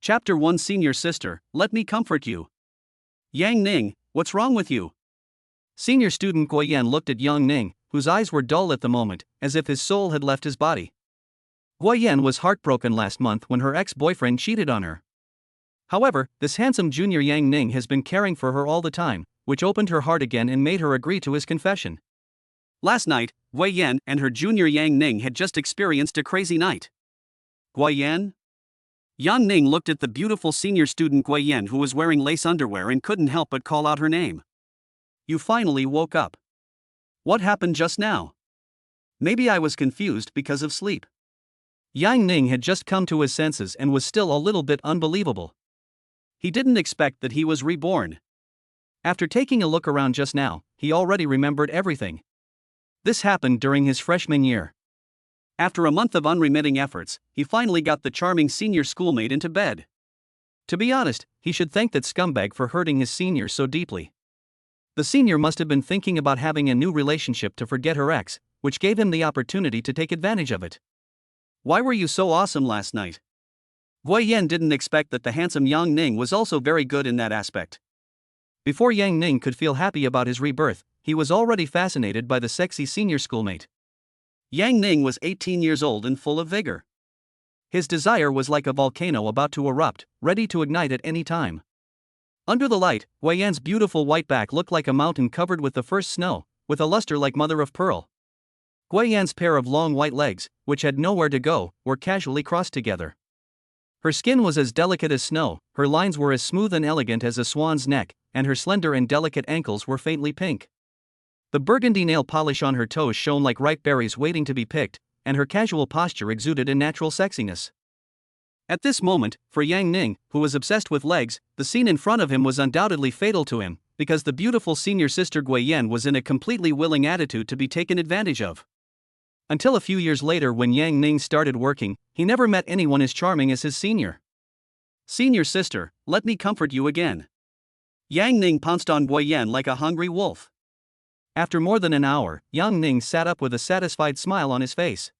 Chapter 1 Senior Sister, Let Me Comfort You. Yang Ning, what's wrong with you? Senior student Guo Yan looked at Yang Ning, whose eyes were dull at the moment, as if his soul had left his body. Guo Yan was heartbroken last month when her ex-boyfriend cheated on her. However, this handsome junior Yang Ning has been caring for her all the time, which opened her heart again and made her agree to his confession. Last night, Guo Yan and her junior Yang Ning had just experienced a crazy night. Guo Yan? Yang Ning looked at the beautiful senior student Guo Yan, who was wearing lace underwear, and couldn't help but call out her name. You finally woke up. What happened just now? Maybe I was confused because of sleep. Yang Ning had just come to his senses and was still a little bit unbelievable. He didn't expect that he was reborn. After taking a look around just now, he already remembered everything. This happened during his freshman year. After a month of unremitting efforts, he finally got the charming senior schoolmate into bed. To be honest, he should thank that scumbag for hurting his senior so deeply. The senior must have been thinking about having a new relationship to forget her ex, which gave him the opportunity to take advantage of it. Why were you so awesome last night? Guo Yan didn't expect that the handsome Yang Ning was also very good in that aspect. Before Yang Ning could feel happy about his rebirth, he was already fascinated by the sexy senior schoolmate. Yang Ning was 18 years old and full of vigor. His desire was like a volcano about to erupt, ready to ignite at any time. Under the light, Guo Yan's beautiful white back looked like a mountain covered with the first snow, with a luster like mother of pearl. Guo Yan's pair of long white legs, which had nowhere to go, were casually crossed together. Her skin was as delicate as snow, her lines were as smooth and elegant as a swan's neck, and her slender and delicate ankles were faintly pink. The burgundy nail polish on her toes shone like ripe berries waiting to be picked, and her casual posture exuded a natural sexiness. At this moment, for Yang Ning, who was obsessed with legs, the scene in front of him was undoubtedly fatal to him, because the beautiful senior sister Guo Yan was in a completely willing attitude to be taken advantage of. Until a few years later, when Yang Ning started working, he never met anyone as charming as his senior. Senior sister, let me comfort you again. Yang Ning pounced on Guo Yan like a hungry wolf. After more than an hour, Yang Ning sat up with a satisfied smile on his face.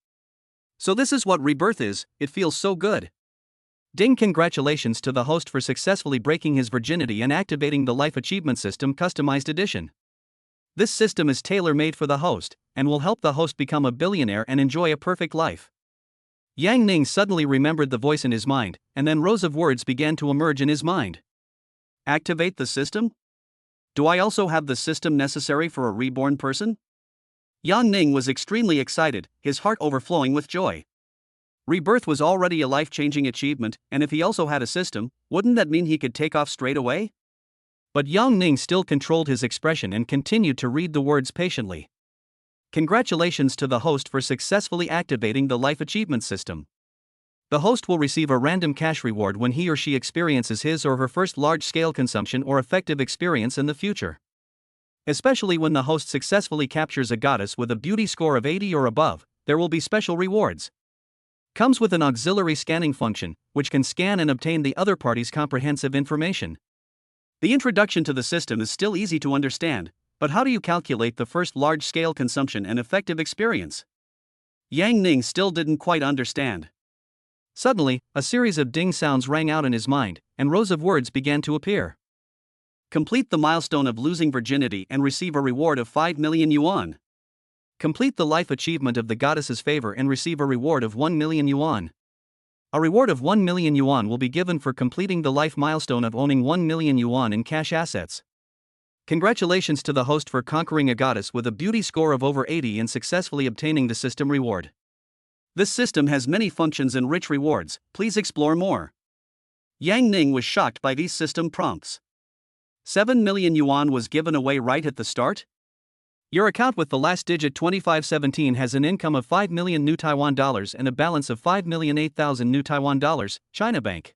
So this is what rebirth is, it feels so good. Ding! Congratulations to the host for successfully breaking his virginity and activating the Life Achievement System Customized Edition. This system is tailor-made for the host, and will help the host become a billionaire and enjoy a perfect life. Yang Ning suddenly remembered the voice in his mind, and then rows of words began to emerge in his mind. Activate the system? Do I also have the system necessary for a reborn person? Yang Ning was extremely excited, his heart overflowing with joy. Rebirth was already a life-changing achievement, and if he also had a system, wouldn't that mean he could take off straight away? But Yang Ning still controlled his expression and continued to read the words patiently. Congratulations to the host for successfully activating the Life Achievement System. The host will receive a random cash reward when he or she experiences his or her first large-scale consumption or effective experience in the future. Especially when the host successfully captures a goddess with a beauty score of 80 or above, there will be special rewards. Comes with an auxiliary scanning function, which can scan and obtain the other party's comprehensive information. The introduction to the system is still easy to understand, but how do you calculate the first large-scale consumption and effective experience? Yang Ning still didn't quite understand. Suddenly, a series of ding sounds rang out in his mind, and rows of words began to appear. Complete the milestone of losing virginity and receive a reward of 5 million yuan. Complete the life achievement of the goddess's favor and receive a reward of 1 million yuan. A reward of 1 million yuan will be given for completing the life milestone of owning 1 million yuan in cash assets. Congratulations to the host for conquering a goddess with a beauty score of over 80 and successfully obtaining the system reward. This system has many functions and rich rewards, please explore more. Yang Ning was shocked by these system prompts. 7 million yuan was given away right at the start? Your account with the last digit 2517 has an income of 5 million new Taiwan dollars and a balance of 5,008,000 new Taiwan dollars, China Bank.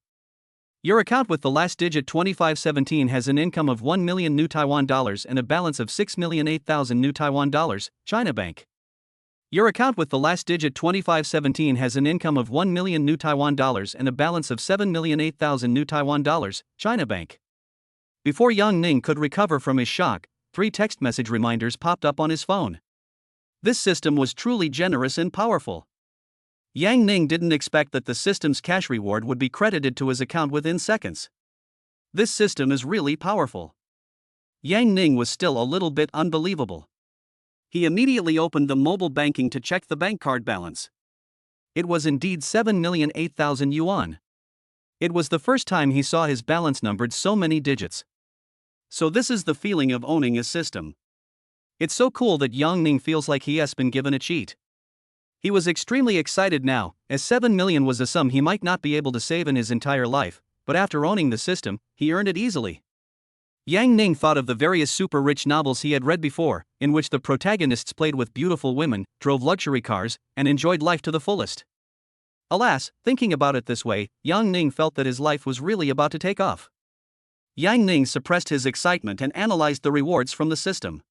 Your account with the last digit 2517 has an income of 1 million new Taiwan dollars and a balance of 6,008,000 new Taiwan dollars, China Bank. Your account with the last digit 2517 has an income of 1 million new Taiwan dollars and a balance of 7,008,000 new Taiwan dollars, China Bank. Before Yang Ning could recover from his shock, 3 text message reminders popped up on his phone. This system was truly generous and powerful. Yang Ning didn't expect that the system's cash reward would be credited to his account within seconds. This system is really powerful. Yang Ning was still a little bit unbelievable. He immediately opened the mobile banking to check the bank card balance. It was indeed 7,008,000 yuan. It was the first time he saw his balance numbered so many digits. So this is the feeling of owning a system. It's so cool that Yang Ning feels like he has been given a cheat. He was extremely excited now, as 7 million was a sum he might not be able to save in his entire life, but after owning the system, he earned it easily. Yang Ning thought of the various super rich novels he had read before, in which the protagonists played with beautiful women, drove luxury cars, and enjoyed life to the fullest. Alas, thinking about it this way, Yang Ning felt that his life was really about to take off. Yang Ning suppressed his excitement and analyzed the rewards from the system.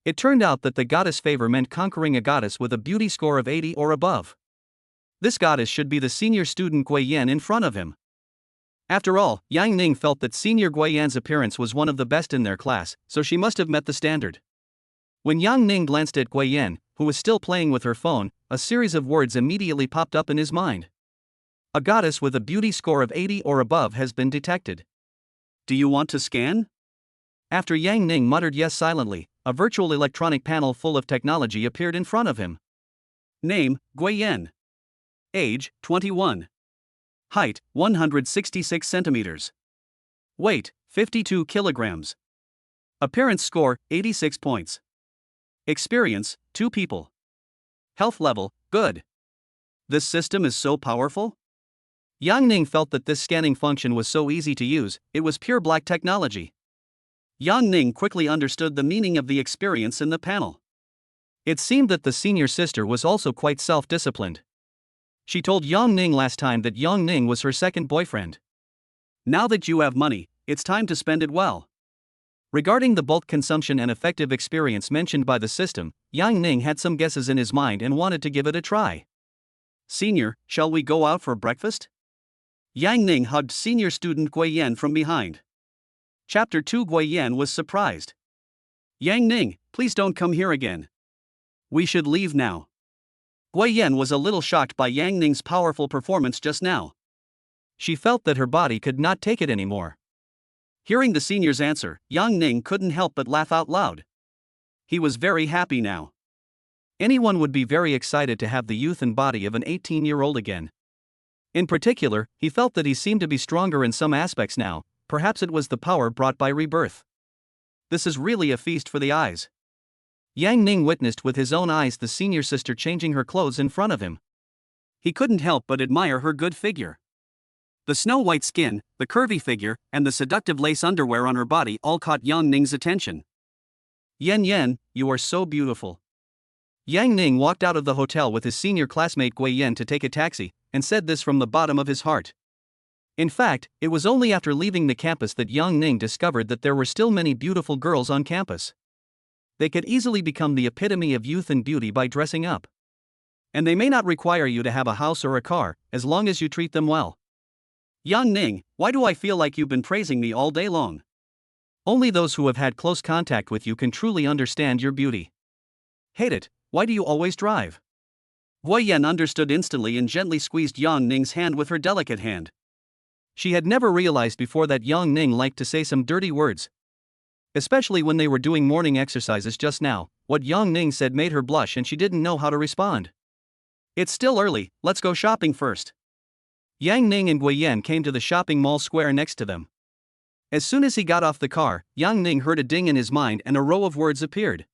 It turned out that the goddess favor meant conquering a goddess with a beauty score of 80 or above. This goddess should be the senior student Gui Yan in front of him. After all, Yang Ning felt that senior Gui Yan's appearance was one of the best in their class, so she must have met the standard. When Yang Ning glanced at Gui Yan, who was still playing with her phone, a series of words immediately popped up in his mind. A goddess with a beauty score of 80 or above has been detected. Do you want to scan? After Yang Ning muttered yes silently, a virtual electronic panel full of technology appeared in front of him. Name, Gui Yan. Age, 21. Height, 166 centimeters. Weight, 52 kilograms. Appearance score, 86 points. Experience, 2 people. Health level, good. This system is so powerful? Yang Ning felt that this scanning function was so easy to use, it was pure black technology. Yang Ning quickly understood the meaning of the experience in the panel. It seemed that the senior sister was also quite self-disciplined. She told Yang Ning last time that Yang Ning was her second boyfriend. Now that you have money, it's time to spend it well. Regarding the bulk consumption and effective experience mentioned by the system, Yang Ning had some guesses in his mind and wanted to give it a try. Senior, shall we go out for breakfast? Yang Ning hugged senior student Gui Yan from behind. Chapter 2. Gui Yan was surprised. Yang Ning, please don't come here again. We should leave now. Gui Yan was a little shocked by Yang Ning's powerful performance just now. She felt that her body could not take it anymore. Hearing the senior's answer, Yang Ning couldn't help but laugh out loud. He was very happy now. Anyone would be very excited to have the youth and body of an 18-year-old again. In particular, he felt that he seemed to be stronger in some aspects now. Perhaps it was the power brought by rebirth. This is really a feast for the eyes. Yang Ning witnessed with his own eyes the senior sister changing her clothes in front of him. He couldn't help but admire her good figure. The snow-white skin, the curvy figure, and the seductive lace underwear on her body all caught Yang Ning's attention. Yan Yan, you are so beautiful. Yang Ning walked out of the hotel with his senior classmate Gui Yan to take a taxi, and said this from the bottom of his heart. In fact, it was only after leaving the campus that Yang Ning discovered that there were still many beautiful girls on campus. They could easily become the epitome of youth and beauty by dressing up. And they may not require you to have a house or a car, as long as you treat them well. Yang Ning, why do I feel like you've been praising me all day long? Only those who have had close contact with you can truly understand your beauty. Hate it, why do you always drive? Gui Yan understood instantly and gently squeezed Yang Ning's hand with her delicate hand. She had never realized before that Yang Ning liked to say some dirty words. Especially when they were doing morning exercises just now, what Yang Ning said made her blush and she didn't know how to respond. It's still early, let's go shopping first. Yang Ning and Gui Yan came to the shopping mall square next to them. As soon as he got off the car, Yang Ning heard a ding in his mind and a row of words appeared.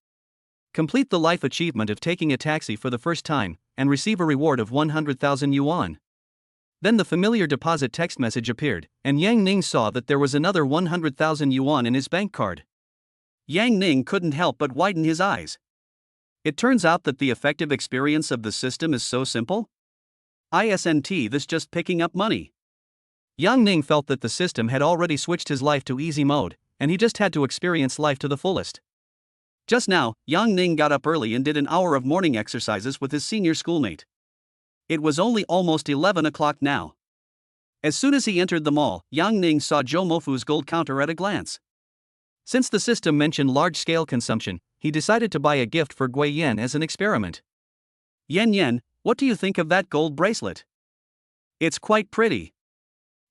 Complete the life achievement of taking a taxi for the first time, and receive a reward of 100,000 yuan. Then the familiar deposit text message appeared, and Yang Ning saw that there was another 100,000 yuan in his bank card. Yang Ning couldn't help but widen his eyes. It turns out that the effective experience of the system is so simple. Isn't this just picking up money? Yang Ning felt that the system had already switched his life to easy mode, and he just had to experience life to the fullest. Just now, Yang Ning got up early and did an hour of morning exercises with his senior schoolmate. It was only almost 11 o'clock now. As soon as he entered the mall, Yang Ning saw Zhou Mofu's gold counter at a glance. Since the system mentioned large-scale consumption, he decided to buy a gift for Gui Yan as an experiment. Yan Yan, What do you think of that gold bracelet? It's quite pretty.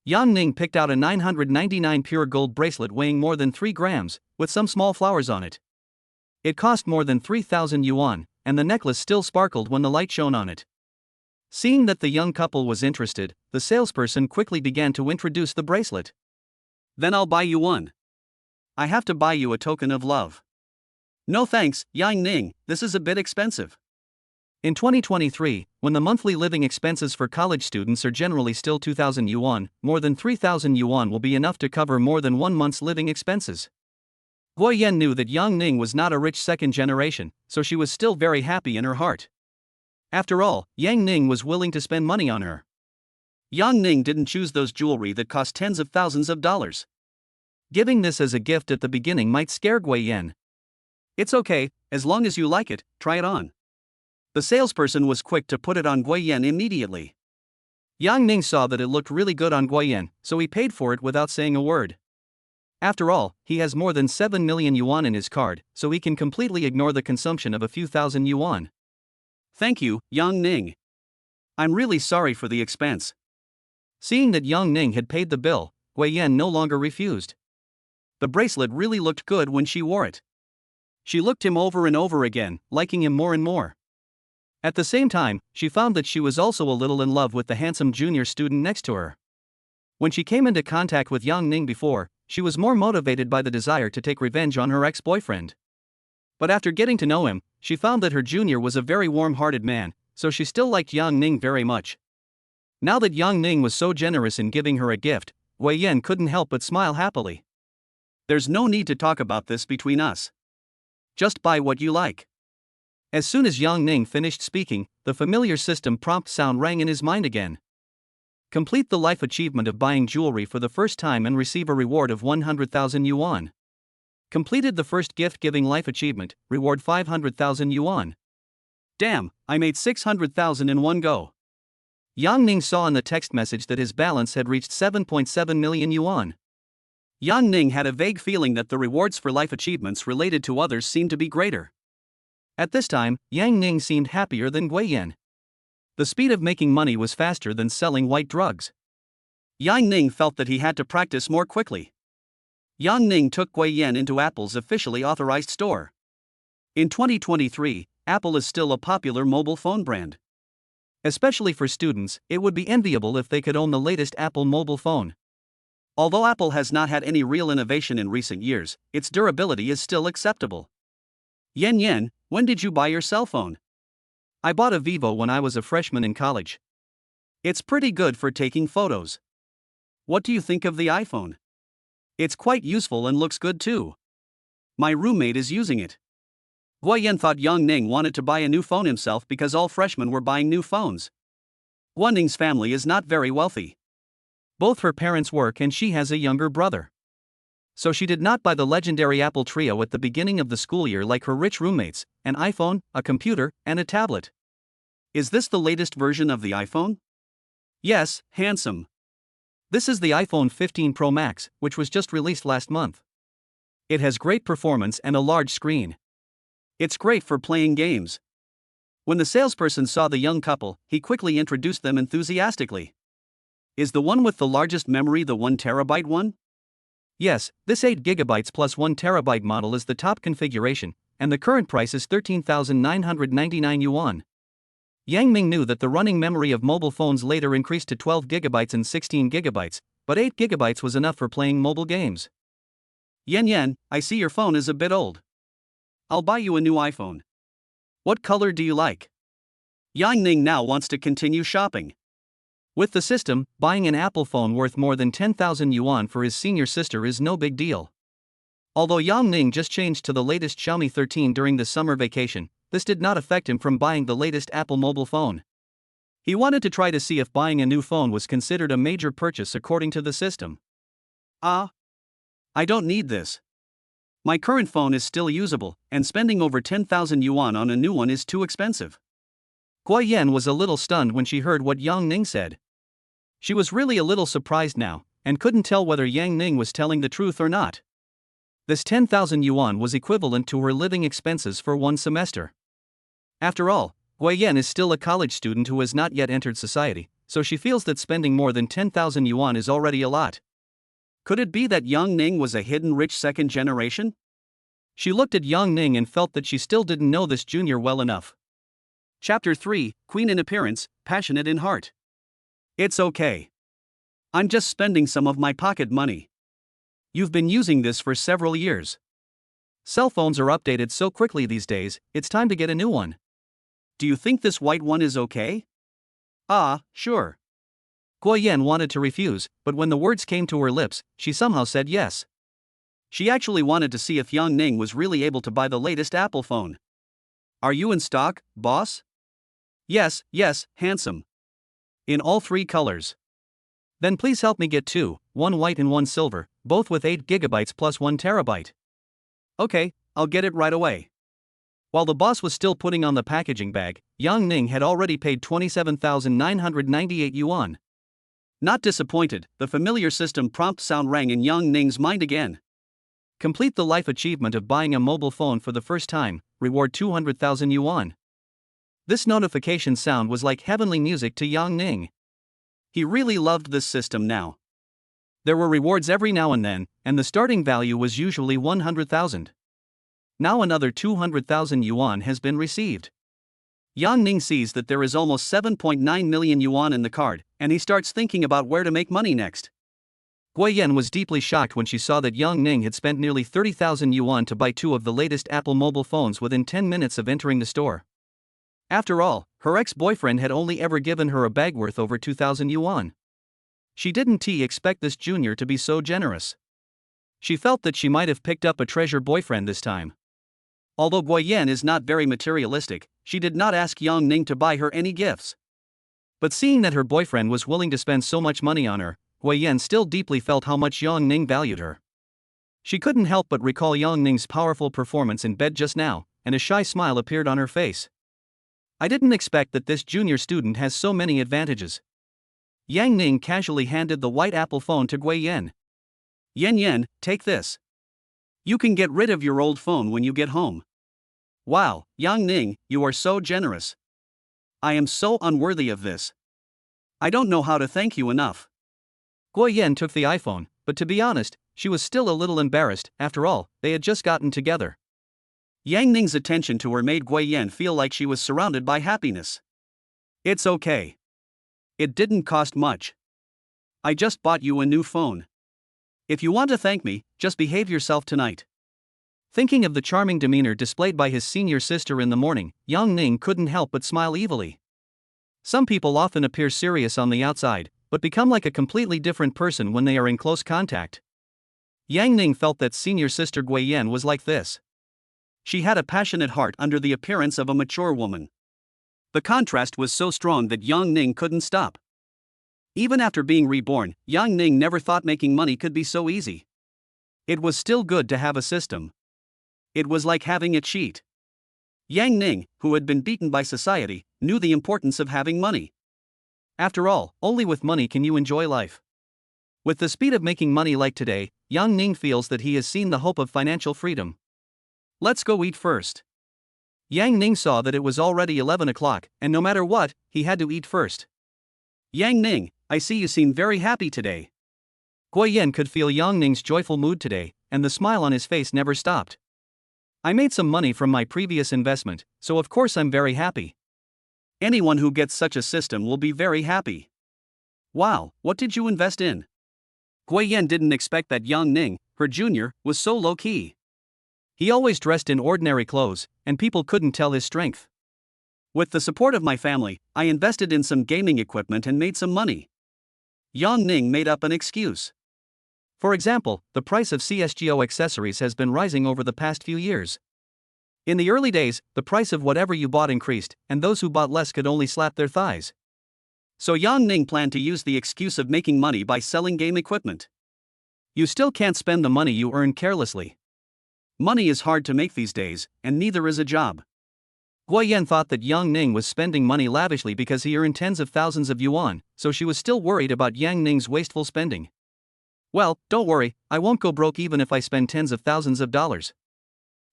Yang Ning picked out a 999 pure gold bracelet weighing more than 3 grams, with some small flowers on it. It cost more than 3,000 yuan, and the necklace still sparkled when the light shone on it. Seeing that the young couple was interested, the salesperson quickly began to introduce the bracelet. Then I'll buy you one. I have to buy you a token of love. No thanks, Yang Ning, this is a bit expensive. In 2023, when the monthly living expenses for college students are generally still 2,000 yuan, more than 3,000 yuan will be enough to cover more than 1 month's living expenses. Guo Yan knew that Yang Ning was not a rich second generation, so she was still very happy in her heart. After all, Yang Ning was willing to spend money on her. Yang Ning didn't choose those jewelry that cost tens of thousands of dollars. Giving this as a gift at the beginning might scare Guo Yan. It's okay, as long as you like it, try it on. The salesperson was quick to put it on Guo Yan immediately. Yang Ning saw that it looked really good on Guo Yan, so he paid for it without saying a word. After all, he has more than 7 million yuan in his card, so he can completely ignore the consumption of a few thousand yuan. Thank you, Yang Ning. I'm really sorry for the expense. Seeing that Yang Ning had paid the bill, Guo Yan no longer refused. The bracelet really looked good when she wore it. She looked him over and over again, liking him more and more. At the same time, she found that she was also a little in love with the handsome junior student next to her. When she came into contact with Yang Ning before, she was more motivated by the desire to take revenge on her ex-boyfriend. But after getting to know him, she found that her junior was a very warm-hearted man, so she still liked Yang Ning very much. Now that Yang Ning was so generous in giving her a gift, Guo Yan couldn't help but smile happily. There's no need to talk about this between us. Just buy what you like. As soon as Yang Ning finished speaking, the familiar system prompt sound rang in his mind again. Complete the life achievement of buying jewelry for the first time and receive a reward of 100,000 yuan. Completed the first gift-giving life achievement, reward 500,000 yuan. Damn, I made 600,000 in one go. Yang Ning saw in the text message that his balance had reached 7.7 million yuan. Yang Ning had a vague feeling that the rewards for life achievements related to others seemed to be greater. At this time, Yang Ning seemed happier than Guo Yan. The speed of making money was faster than selling white drugs. Yang Ning felt that he had to practice more quickly. Yang Ning took Guo Yan into Apple's officially authorized store. In 2023, Apple is still a popular mobile phone brand. Especially for students, it would be enviable if they could own the latest Apple mobile phone. Although Apple has not had any real innovation in recent years, its durability is still acceptable. Yan, when did you buy your cell phone? I bought a Vivo when I was a freshman in college. It's pretty good for taking photos. What do you think of the iPhone? It's quite useful and looks good too. My roommate is using it. Guo Yan thought Yang Ning wanted to buy a new phone himself because all freshmen were buying new phones. Guo Ning's family is not very wealthy. Both her parents work and she has a younger brother. So she did not buy the legendary Apple Trio at the beginning of the school year like her rich roommates, an iPhone, a computer, and a tablet. Is this the latest version of the iPhone? Yes, handsome. This is the iPhone 15 Pro Max, which was just released last month. It has great performance and a large screen. It's great for playing games. When the salesperson saw the young couple, he quickly introduced them enthusiastically. Is the one with the largest memory the 1 terabyte one? Yes, this 8 GB plus 1 TB model is the top configuration, and the current price is 13,999 yuan. Yang Ning knew that the running memory of mobile phones later increased to 12 GB and 16 GB, but 8 GB was enough for playing mobile games. Yan, I see your phone is a bit old. I'll buy you a new iPhone. What color do you like? Yang Ning now wants to continue shopping. With the system, buying an Apple phone worth more than 10,000 yuan for his senior sister is no big deal. Although Yang Ning just changed to the latest Xiaomi 13 during the summer vacation, this did not affect him from buying the latest Apple mobile phone. He wanted to try to see if buying a new phone was considered a major purchase according to the system. I don't need this. My current phone is still usable, and spending over 10,000 yuan on a new one is too expensive. Guo Yan was a little stunned when she heard what Yang Ning said. She was really a little surprised now, and couldn't tell whether Yang Ning was telling the truth or not. This 10,000 yuan was equivalent to her living expenses for one semester. After all, Guiyan is still a college student who has not yet entered society, so she feels that spending more than 10,000 yuan is already a lot. Could it be that Yang Ning was a hidden rich second generation? She looked at Yang Ning and felt that she still didn't know this junior well enough. Chapter 3, Queen in appearance, passionate in heart. It's okay. I'm just spending some of my pocket money. You've been using this for several years. Cell phones are updated so quickly these days, it's time to get a new one. Do you think this white one is okay? Ah, sure. Guiyan wanted to refuse, but when the words came to her lips, she somehow said yes. She actually wanted to see if Yang Ning was really able to buy the latest Apple phone. Are you in stock, boss? Yes, handsome. In all 3 colors. Then please help me get 2, one white and one silver, both with 8 GB plus 1 TB. Okay, I'll get it right away. While the boss was still putting on the packaging bag, Yang Ning had already paid 27,998 yuan. Not disappointed, the familiar system prompt sound rang in Yang Ning's mind again. Complete the life achievement of buying a mobile phone for the first time, reward 200,000 yuan. This notification sound was like heavenly music to Yang Ning. He really loved this system now. There were rewards every now and then, and the starting value was usually 100,000. Now another 200,000 yuan has been received. Yang Ning sees that there is almost 7.9 million yuan in the card, and he starts thinking about where to make money next. Guiyan was deeply shocked when she saw that Yang Ning had spent nearly 30,000 yuan to buy 2 of the latest Apple mobile phones within 10 minutes of entering the store. After all, her ex-boyfriend had only ever given her a bag worth over 2,000 yuan. She didn't expect this junior to be so generous. She felt that she might have picked up a treasure boyfriend this time. Although Guiyan is not very materialistic, she did not ask Yang Ning to buy her any gifts. But seeing that her boyfriend was willing to spend so much money on her, Guiyan still deeply felt how much Yang Ning valued her. She couldn't help but recall Yang Ning's powerful performance in bed just now, and a shy smile appeared on her face. I didn't expect that this junior student has so many advantages. Yang Ning casually handed the white Apple phone to Guiyan. Yen, take this. You can get rid of your old phone when you get home. Wow, Yang Ning, you are so generous. I am so unworthy of this. I don't know how to thank you enough. Guiyan took the iPhone, but to be honest, she was still a little embarrassed. After all, they had just gotten together. Yang Ning's attention to her made Guiyan feel like she was surrounded by happiness. It's okay. It didn't cost much. I just bought you a new phone. If you want to thank me, just behave yourself tonight. Thinking of the charming demeanor displayed by his senior sister in the morning, Yang Ning couldn't help but smile evilly. Some people often appear serious on the outside, but become like a completely different person when they are in close contact. Yang Ning felt that senior sister Guiyan was like this. She had a passionate heart under the appearance of a mature woman. The contrast was so strong that Yang Ning couldn't stop. Even after being reborn, Yang Ning never thought making money could be so easy. It was still good to have a system. It was like having a cheat. Yang Ning, who had been beaten by society, knew the importance of having money. After all, only with money can you enjoy life. With the speed of making money like today, Yang Ning feels that he has seen the hope of financial freedom. Let's go eat first. Yang Ning saw that it was already 11 o'clock, and no matter what, he had to eat first. Yang Ning, I see you seem very happy today. Guiyan could feel Yang Ning's joyful mood today, and the smile on his face never stopped. I made some money from my previous investment, so of course I'm very happy. Anyone who gets such a system will be very happy. Wow, what did you invest in? Guiyan didn't expect that Yang Ning, her junior, was so low-key. He always dressed in ordinary clothes, and people couldn't tell his strength. With the support of my family, I invested in some gaming equipment and made some money. Yang Ning made up an excuse. For example, the price of CSGO accessories has been rising over the past few years. In the early days, the price of whatever you bought increased, and those who bought less could only slap their thighs. So Yang Ning planned to use the excuse of making money by selling game equipment. You still can't spend the money you earn carelessly. Money is hard to make these days, and neither is a job. Guiyan thought that Yang Ning was spending money lavishly because he earned tens of thousands of yuan, so she was still worried about Yang Ning's wasteful spending. Well, don't worry, I won't go broke even if I spend tens of thousands of dollars.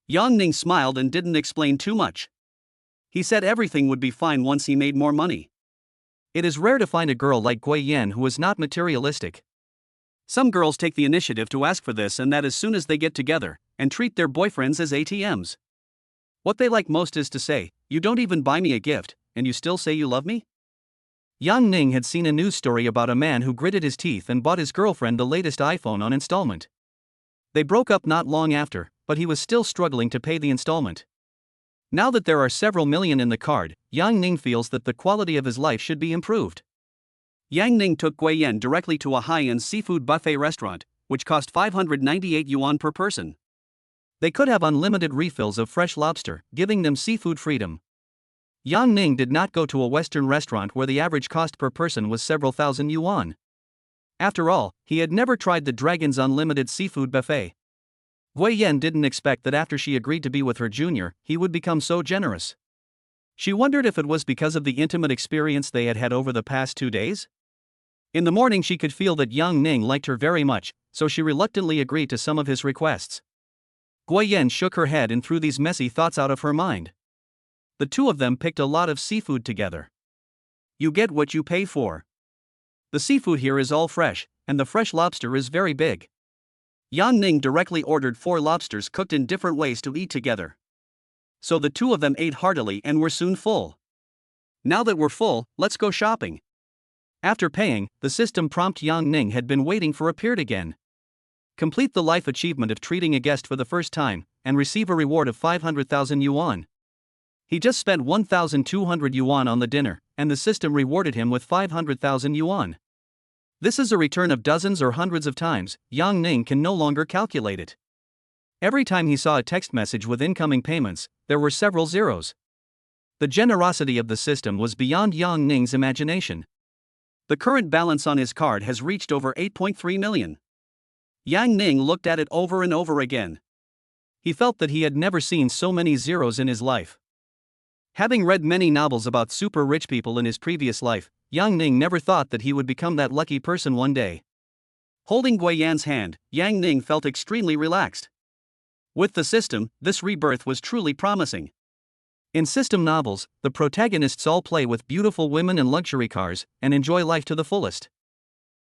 Yang Ning smiled and didn't explain too much. He said everything would be fine once he made more money. It is rare to find a girl like Gui Yan who is not materialistic. Some girls take the initiative to ask for this and that as soon as they get together, and treat their boyfriends as ATMs. What they like most is to say, "You don't even buy me a gift, and you still say you love me?" Yang Ning had seen a news story about a man who gritted his teeth and bought his girlfriend the latest iPhone on installment. They broke up not long after, but he was still struggling to pay the installment. Now that there are several million in the card, Yang Ning feels that the quality of his life should be improved. Yang Ning took Gui Yan directly to a high-end seafood buffet restaurant, which cost 598 yuan per person. They could have unlimited refills of fresh lobster, giving them seafood freedom. Yang Ning did not go to a Western restaurant where the average cost per person was several thousand yuan. After all, he had never tried the Dragon's Unlimited Seafood Buffet. Gui Yan didn't expect that after she agreed to be with her junior, he would become so generous. She wondered if it was because of the intimate experience they had had over the past 2 days. In the morning she could feel that Yang Ning liked her very much, so she reluctantly agreed to some of his requests. Gui Yan shook her head and threw these messy thoughts out of her mind. The two of them picked a lot of seafood together. You get what you pay for. The seafood here is all fresh, and the fresh lobster is very big. Yang Ning directly ordered 4 lobsters cooked in different ways to eat together. So the two of them ate heartily and were soon full. Now that we're full, let's go shopping. After paying, the system prompt Yang Ning had been waiting for appeared again. Complete the life achievement of treating a guest for the first time, and receive a reward of 500,000 yuan. He just spent 1,200 yuan on the dinner, and the system rewarded him with 500,000 yuan. This is a return of dozens or hundreds of times. Yang Ning can no longer calculate it. Every time he saw a text message with incoming payments, there were several zeros. The generosity of the system was beyond Yang Ning's imagination. The current balance on his card has reached over 8.3 million. Yang Ning looked at it over and over again. He felt that he had never seen so many zeros in his life. Having read many novels about super rich people in his previous life, Yang Ning never thought that he would become that lucky person one day. Holding Gui Yan's hand, Yang Ning felt extremely relaxed. With the system, this rebirth was truly promising. In system novels, the protagonists all play with beautiful women and luxury cars, and enjoy life to the fullest.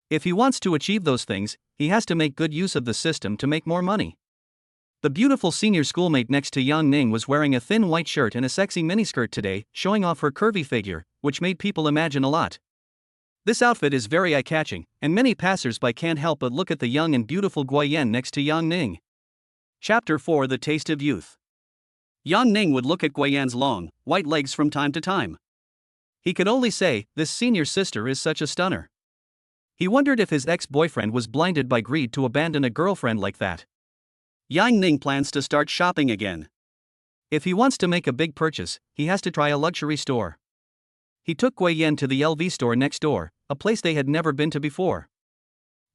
If he wants to achieve those things, he has to make good use of the system to make more money. The beautiful senior schoolmate next to Yang Ning was wearing a thin white shirt and a sexy miniskirt today, showing off her curvy figure, which made people imagine a lot. This outfit is very eye-catching, and many passers-by can't help but look at the young and beautiful Gui Yan next to Yang Ning. Chapter 4: The Taste of Youth. Yang Ning would look at Gui Yan's long, white legs from time to time. He could only say, "This senior sister is such a stunner." He wondered if his ex-boyfriend was blinded by greed to abandon a girlfriend like that. Yang Ning plans to start shopping again. If he wants to make a big purchase, he has to try a luxury store. He took Gui Yan to the LV store next door, a place they had never been to before.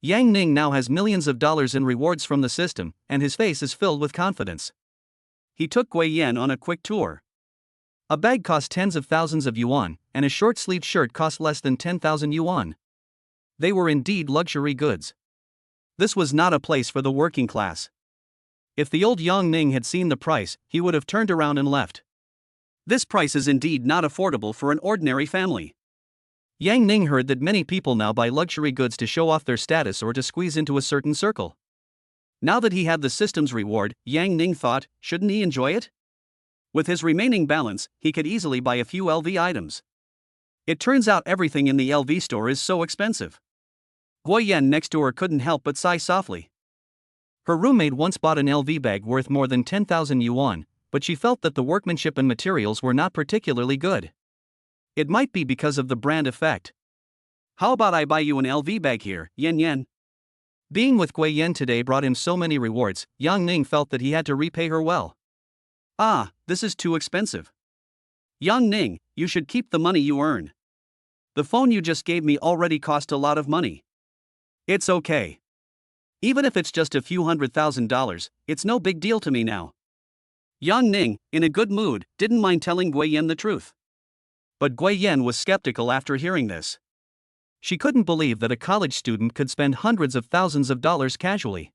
Yang Ning now has millions of dollars in rewards from the system, and his face is filled with confidence. He took Gui Yan on a quick tour. A bag cost tens of thousands of yuan, and a short-sleeved shirt cost less than 10,000 yuan. They were indeed luxury goods. This was not a place for the working class. If the old Yang Ning had seen the price, he would have turned around and left. This price is indeed not affordable for an ordinary family. Yang Ning heard that many people now buy luxury goods to show off their status or to squeeze into a certain circle. Now that he had the system's reward, Yang Ning thought, shouldn't he enjoy it? With his remaining balance, he could easily buy a few LV items. It turns out everything in the LV store is so expensive. Gui Yan next to her couldn't help but sigh softly. Her roommate once bought an LV bag worth more than 10,000 yuan, but she felt that the workmanship and materials were not particularly good. It might be because of the brand effect. How about I buy you an LV bag here, Yan Yan? Being with Gui Yan today brought him so many rewards. Yang Ning felt that he had to repay her well. Ah, this is too expensive. Yang Ning, you should keep the money you earn. The phone you just gave me already cost a lot of money. It's okay. Even if it's just a few $100,000, it's no big deal to me now. Yang Ning, in a good mood, didn't mind telling Gui Yan the truth. But Gui Yan was skeptical after hearing this. She couldn't believe that a college student could spend hundreds of thousands of dollars casually.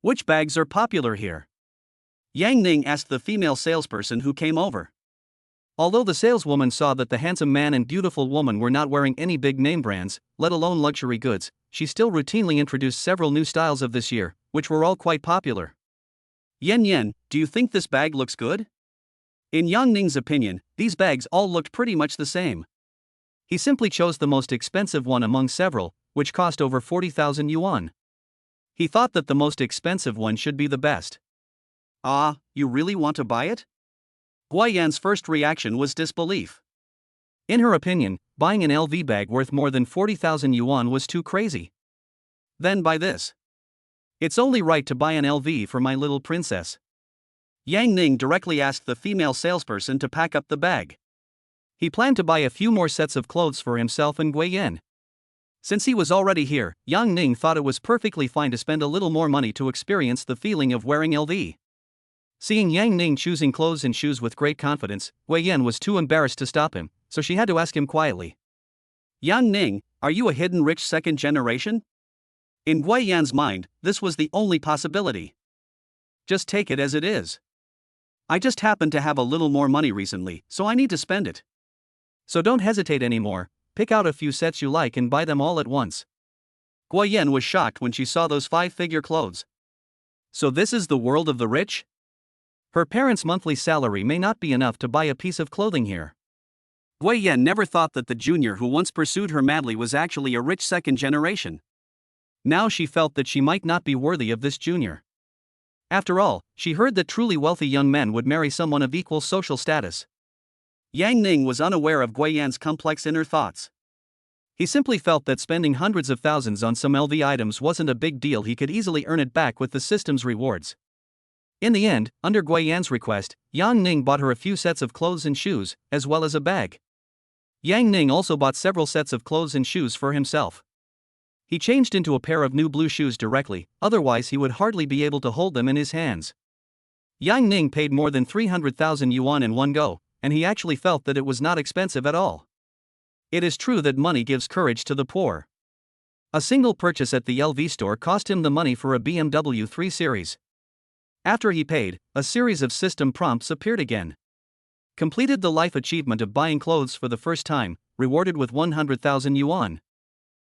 Which bags are popular here? Yang Ning asked the female salesperson who came over. Although the saleswoman saw that the handsome man and beautiful woman were not wearing any big name brands, let alone luxury goods, she still routinely introduced several new styles of this year, which were all quite popular. Yen, do you think this bag looks good? In Yang Ning's opinion, these bags all looked pretty much the same. He simply chose the most expensive one among several, which cost over 40,000 yuan. He thought that the most expensive one should be the best. Ah, you really want to buy it? Gui Yan's first reaction was disbelief. In her opinion, buying an LV bag worth more than 40,000 yuan was too crazy. Then buy this. It's only right to buy an LV for my little princess. Yang Ning directly asked the female salesperson to pack up the bag. He planned to buy a few more sets of clothes for himself and Gui Yan. Since he was already here, Yang Ning thought it was perfectly fine to spend a little more money to experience the feeling of wearing LV. Seeing Yang Ning choosing clothes and shoes with great confidence, Gui Yan was too embarrassed to stop him, so she had to ask him quietly. Yang Ning, are you a hidden rich second generation? In Gui Yan's mind, this was the only possibility. Just take it as it is. I just happen to have a little more money recently, so I need to spend it. So don't hesitate anymore, pick out a few sets you like and buy them all at once. Gui Yan was shocked when she saw those 5-figure clothes. So this is the world of the rich? Her parents' monthly salary may not be enough to buy a piece of clothing here. Gui Yan never thought that the junior who once pursued her madly was actually a rich second generation. Now she felt that she might not be worthy of this junior. After all, she heard that truly wealthy young men would marry someone of equal social status. Yang Ning was unaware of Gui Yan's complex inner thoughts. He simply felt that spending hundreds of thousands on some LV items wasn't a big deal, he could easily earn it back with the system's rewards. In the end, under Gui Yan's request, Yang Ning bought her a few sets of clothes and shoes, as well as a bag. Yang Ning also bought several sets of clothes and shoes for himself. He changed into a pair of new blue shoes directly, otherwise he would hardly be able to hold them in his hands. Yang Ning paid more than 300,000 yuan in one go, and he actually felt that it was not expensive at all. It is true that money gives courage to the poor. A single purchase at the LV store cost him the money for a BMW 3 Series. After he paid, a series of system prompts appeared again. Completed the life achievement of buying clothes for the first time, rewarded with 100,000 yuan.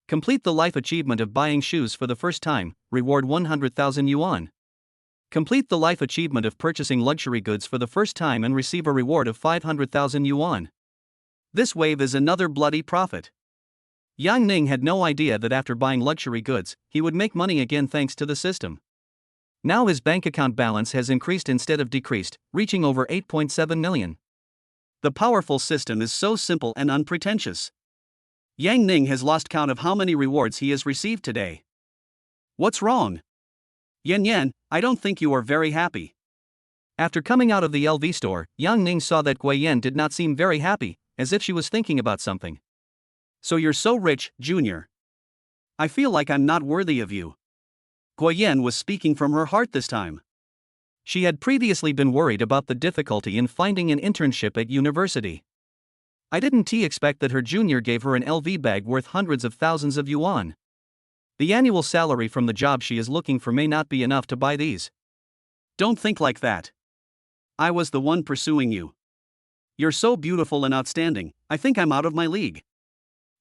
Complete the life achievement of buying shoes for the first time, reward 100,000 yuan. Complete the life achievement of purchasing luxury goods for the first time and receive a reward of 500,000 yuan. This wave is another bloody profit. Yang Ning had no idea that after buying luxury goods, he would make money again thanks to the system. Now his bank account balance has increased instead of decreased, reaching over 8.7 million. The powerful system is so simple and unpretentious. Yang Ning has lost count of how many rewards he has received today. What's wrong? Yan, I don't think you are very happy. After coming out of the LV store, Yang Ning saw that Gui Yan did not seem very happy, as if she was thinking about something. So you're so rich, Junior. I feel like I'm not worthy of you. Gui Yan was speaking from her heart this time. She had previously been worried about the difficulty in finding an internship at university. I didn't expect that her junior gave her an LV bag worth hundreds of thousands of yuan. The annual salary from the job she is looking for may not be enough to buy these. Don't think like that. I was the one pursuing you. You're so beautiful and outstanding, I think I'm out of my league.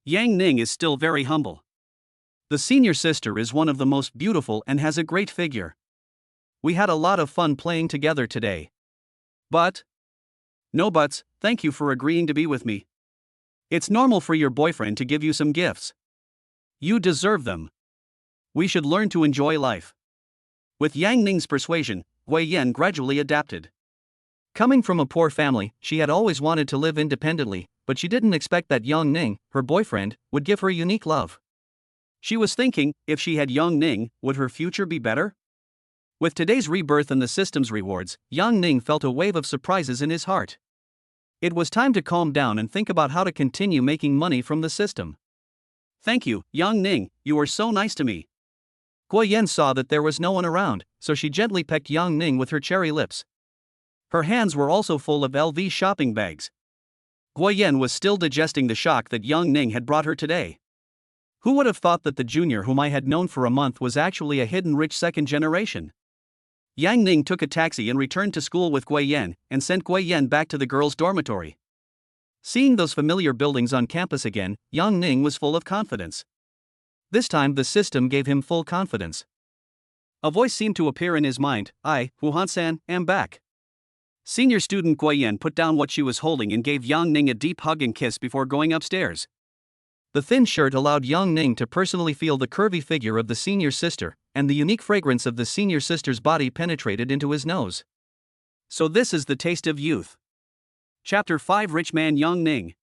Yang Ning is still very humble. The senior sister is one of the most beautiful and has a great figure. We had a lot of fun playing together today. But? No buts, thank you for agreeing to be with me. It's normal for your boyfriend to give you some gifts. You deserve them. We should learn to enjoy life. With Yang Ning's persuasion, Gui Yan gradually adapted. Coming from a poor family, she had always wanted to live independently, but she didn't expect that Yang Ning, her boyfriend, would give her unique love. She was thinking, if she had Yang Ning, would her future be better? With today's rebirth and the system's rewards, Yang Ning felt a wave of surprises in his heart. It was time to calm down and think about how to continue making money from the system. Thank you, Yang Ning, you were so nice to me. Gui Yan saw that there was no one around, so she gently pecked Yang Ning with her cherry lips. Her hands were also full of LV shopping bags. Gui Yan was still digesting the shock that Yang Ning had brought her today. Who would have thought that the junior whom I had known for a month was actually a hidden rich second generation? Yang Ning took a taxi and returned to school with Gui Yan, and sent Gui Yan back to the girls' dormitory. Seeing those familiar buildings on campus again, Yang Ning was full of confidence. This time the system gave him full confidence. A voice seemed to appear in his mind. I, Wuhan-san, am back. Senior student Guoyan put down what she was holding and gave Yang Ning a deep hug and kiss before going upstairs. The thin shirt allowed Yang Ning to personally feel the curvy figure of the senior sister, and the unique fragrance of the senior sister's body penetrated into his nose. So this is the taste of youth. Chapter 5 Rich Man Yang Ning.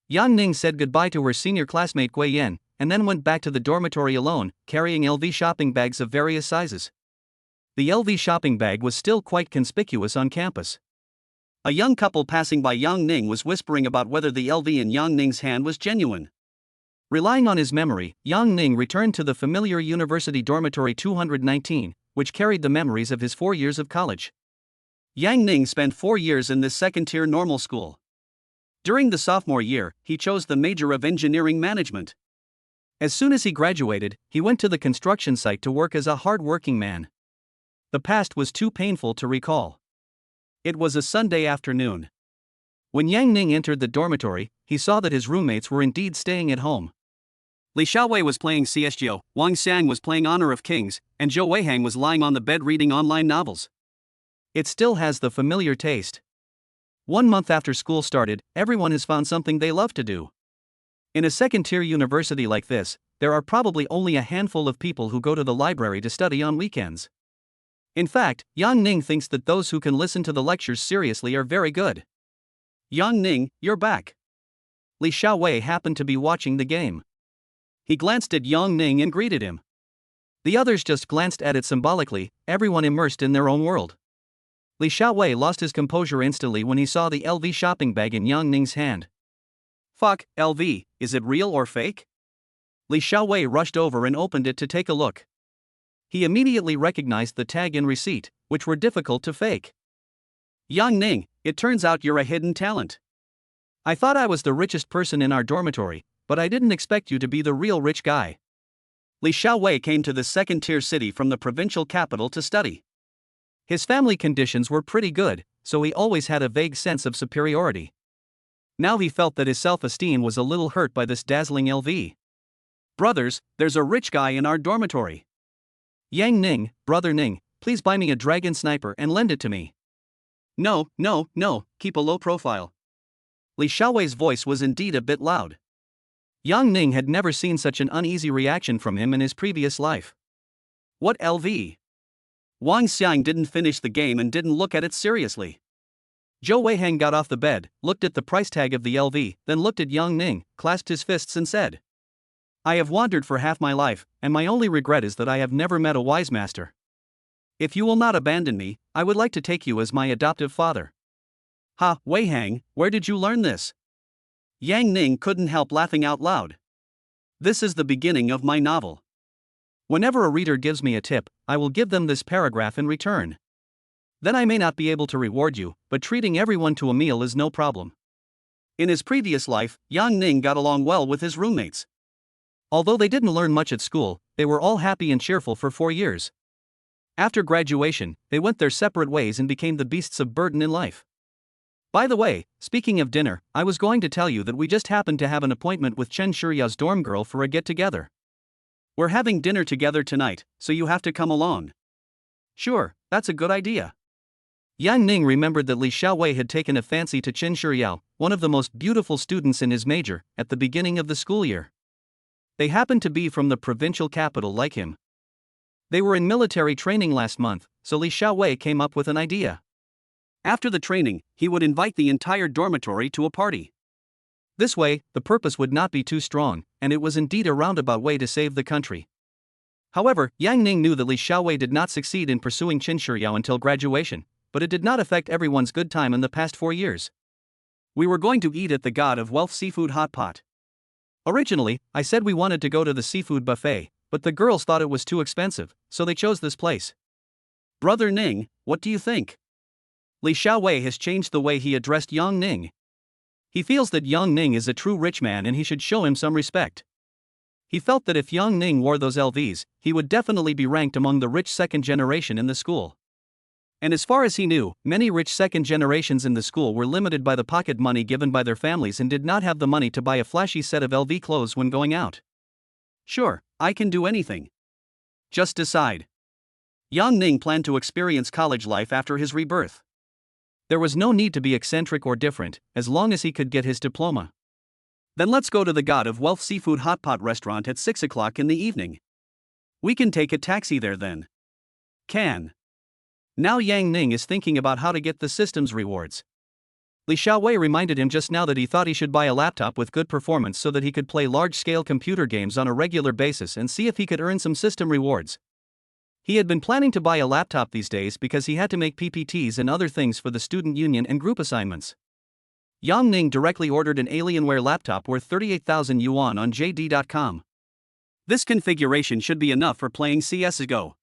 Yang Ning said goodbye to her senior classmate Guoyan, and then went back to the dormitory alone, carrying LV shopping bags of various sizes. The LV shopping bag was still quite conspicuous on campus. A young couple passing by Yang Ning was whispering about whether the LV in Yang Ning's hand was genuine. Relying on his memory, Yang Ning returned to the familiar University Dormitory 219, which carried the memories of his 4 years of college. Yang Ning spent 4 years in this second-tier normal school. During the sophomore year, he chose the major of engineering management. As soon as he graduated, he went to the construction site to work as a hard-working man. The past was too painful to recall. It was a Sunday afternoon. When Yang Ning entered the dormitory, he saw that his roommates were indeed staying at home. Li Xiaowei was playing CSGO, Wang Xiang was playing Honor of Kings, and Zhou Weihang was lying on the bed reading online novels. It still has the familiar taste. 1 month after school started, everyone has found something they love to do. In a second-tier university like this, there are probably only a handful of people who go to the library to study on weekends. In fact, Yang Ning thinks that those who can listen to the lectures seriously are very good. Yang Ning, you're back. Li Xiaowei happened to be watching the game. He glanced at Yang Ning and greeted him. The others just glanced at it symbolically, everyone immersed in their own world. Li Xiaowei lost his composure instantly when he saw the LV shopping bag in Yang Ning's hand. Fuck, LV, is it real or fake? Li Xiaowei rushed over and opened it to take a look. He immediately recognized the tag and receipt, which were difficult to fake. Yang Ning, it turns out you're a hidden talent. I thought I was the richest person in our dormitory, but I didn't expect you to be the real rich guy. Li Xiaowei came to the second-tier city from the provincial capital to study. His family conditions were pretty good, so he always had a vague sense of superiority. Now he felt that his self-esteem was a little hurt by this dazzling LV. Brothers, there's a rich guy in our dormitory. Yang Ning, brother Ning, please buy me a dragon sniper and lend it to me. No, keep a low profile. Li Xiaowei's voice was indeed a bit loud. Yang Ning had never seen such an uneasy reaction from him in his previous life. What LV? Wang Xiang didn't finish the game and didn't look at it seriously. Zhou Weihang got off the bed, looked at the price tag of the LV, then looked at Yang Ning, clasped his fists and said, I have wandered for half my life, and my only regret is that I have never met a wise master. If you will not abandon me, I would like to take you as my adoptive father. Ha, Weihang, where did you learn this? Yang Ning couldn't help laughing out loud. This is the beginning of my novel. Whenever a reader gives me a tip, I will give them this paragraph in return. Then I may not be able to reward you, but treating everyone to a meal is no problem. In his previous life, Yang Ning got along well with his roommates. Although they didn't learn much at school, they were all happy and cheerful for 4 years. After graduation, they went their separate ways and became the beasts of burden in life. By the way, speaking of dinner, I was going to tell you that we just happened to have an appointment with Chen Shiryao's dorm girl for a get-together. We're having dinner together tonight, so you have to come along. Sure, that's a good idea. Yang Ning remembered that Li Xiaowei had taken a fancy to Chen Shiryao, one of the most beautiful students in his major, at the beginning of the school year. They happened to be from the provincial capital like him. They were in military training last month, so Li Xiaowei came up with an idea. After the training, he would invite the entire dormitory to a party. This way, the purpose would not be too strong, and it was indeed a roundabout way to save the country. However, Yang Ning knew that Li Xiaowei did not succeed in pursuing Chen Shiryao until graduation, but it did not affect everyone's good time in the past 4 years. We were going to eat at the God of Wealth Seafood Hot Pot. Originally, I said we wanted to go to the seafood buffet, but the girls thought it was too expensive, so they chose this place. Brother Ning, what do you think? Li Xiaowei has changed the way he addressed Yang Ning. He feels that Yang Ning is a true rich man and he should show him some respect. He felt that if Yang Ning wore those LVs, he would definitely be ranked among the rich second generation in the school. And as far as he knew, many rich second generations in the school were limited by the pocket money given by their families and did not have the money to buy a flashy set of LV clothes when going out. Sure, I can do anything. Just decide. Yang Ning planned to experience college life after his rebirth. There was no need to be eccentric or different, as long as he could get his diploma. Then let's go to the God of Wealth Seafood Hot Pot restaurant at 6 o'clock in the evening. We can take a taxi there then. Can. Now Yang Ning is thinking about how to get the system's rewards. Li Xiaowei reminded him just now that he thought he should buy a laptop with good performance so that he could play large-scale computer games on a regular basis and see if he could earn some system rewards. He had been planning to buy a laptop these days because he had to make PPTs and other things for the student union and group assignments. Yang Ning directly ordered an Alienware laptop worth 38,000 yuan on JD.com. This configuration should be enough for playing CS:GO.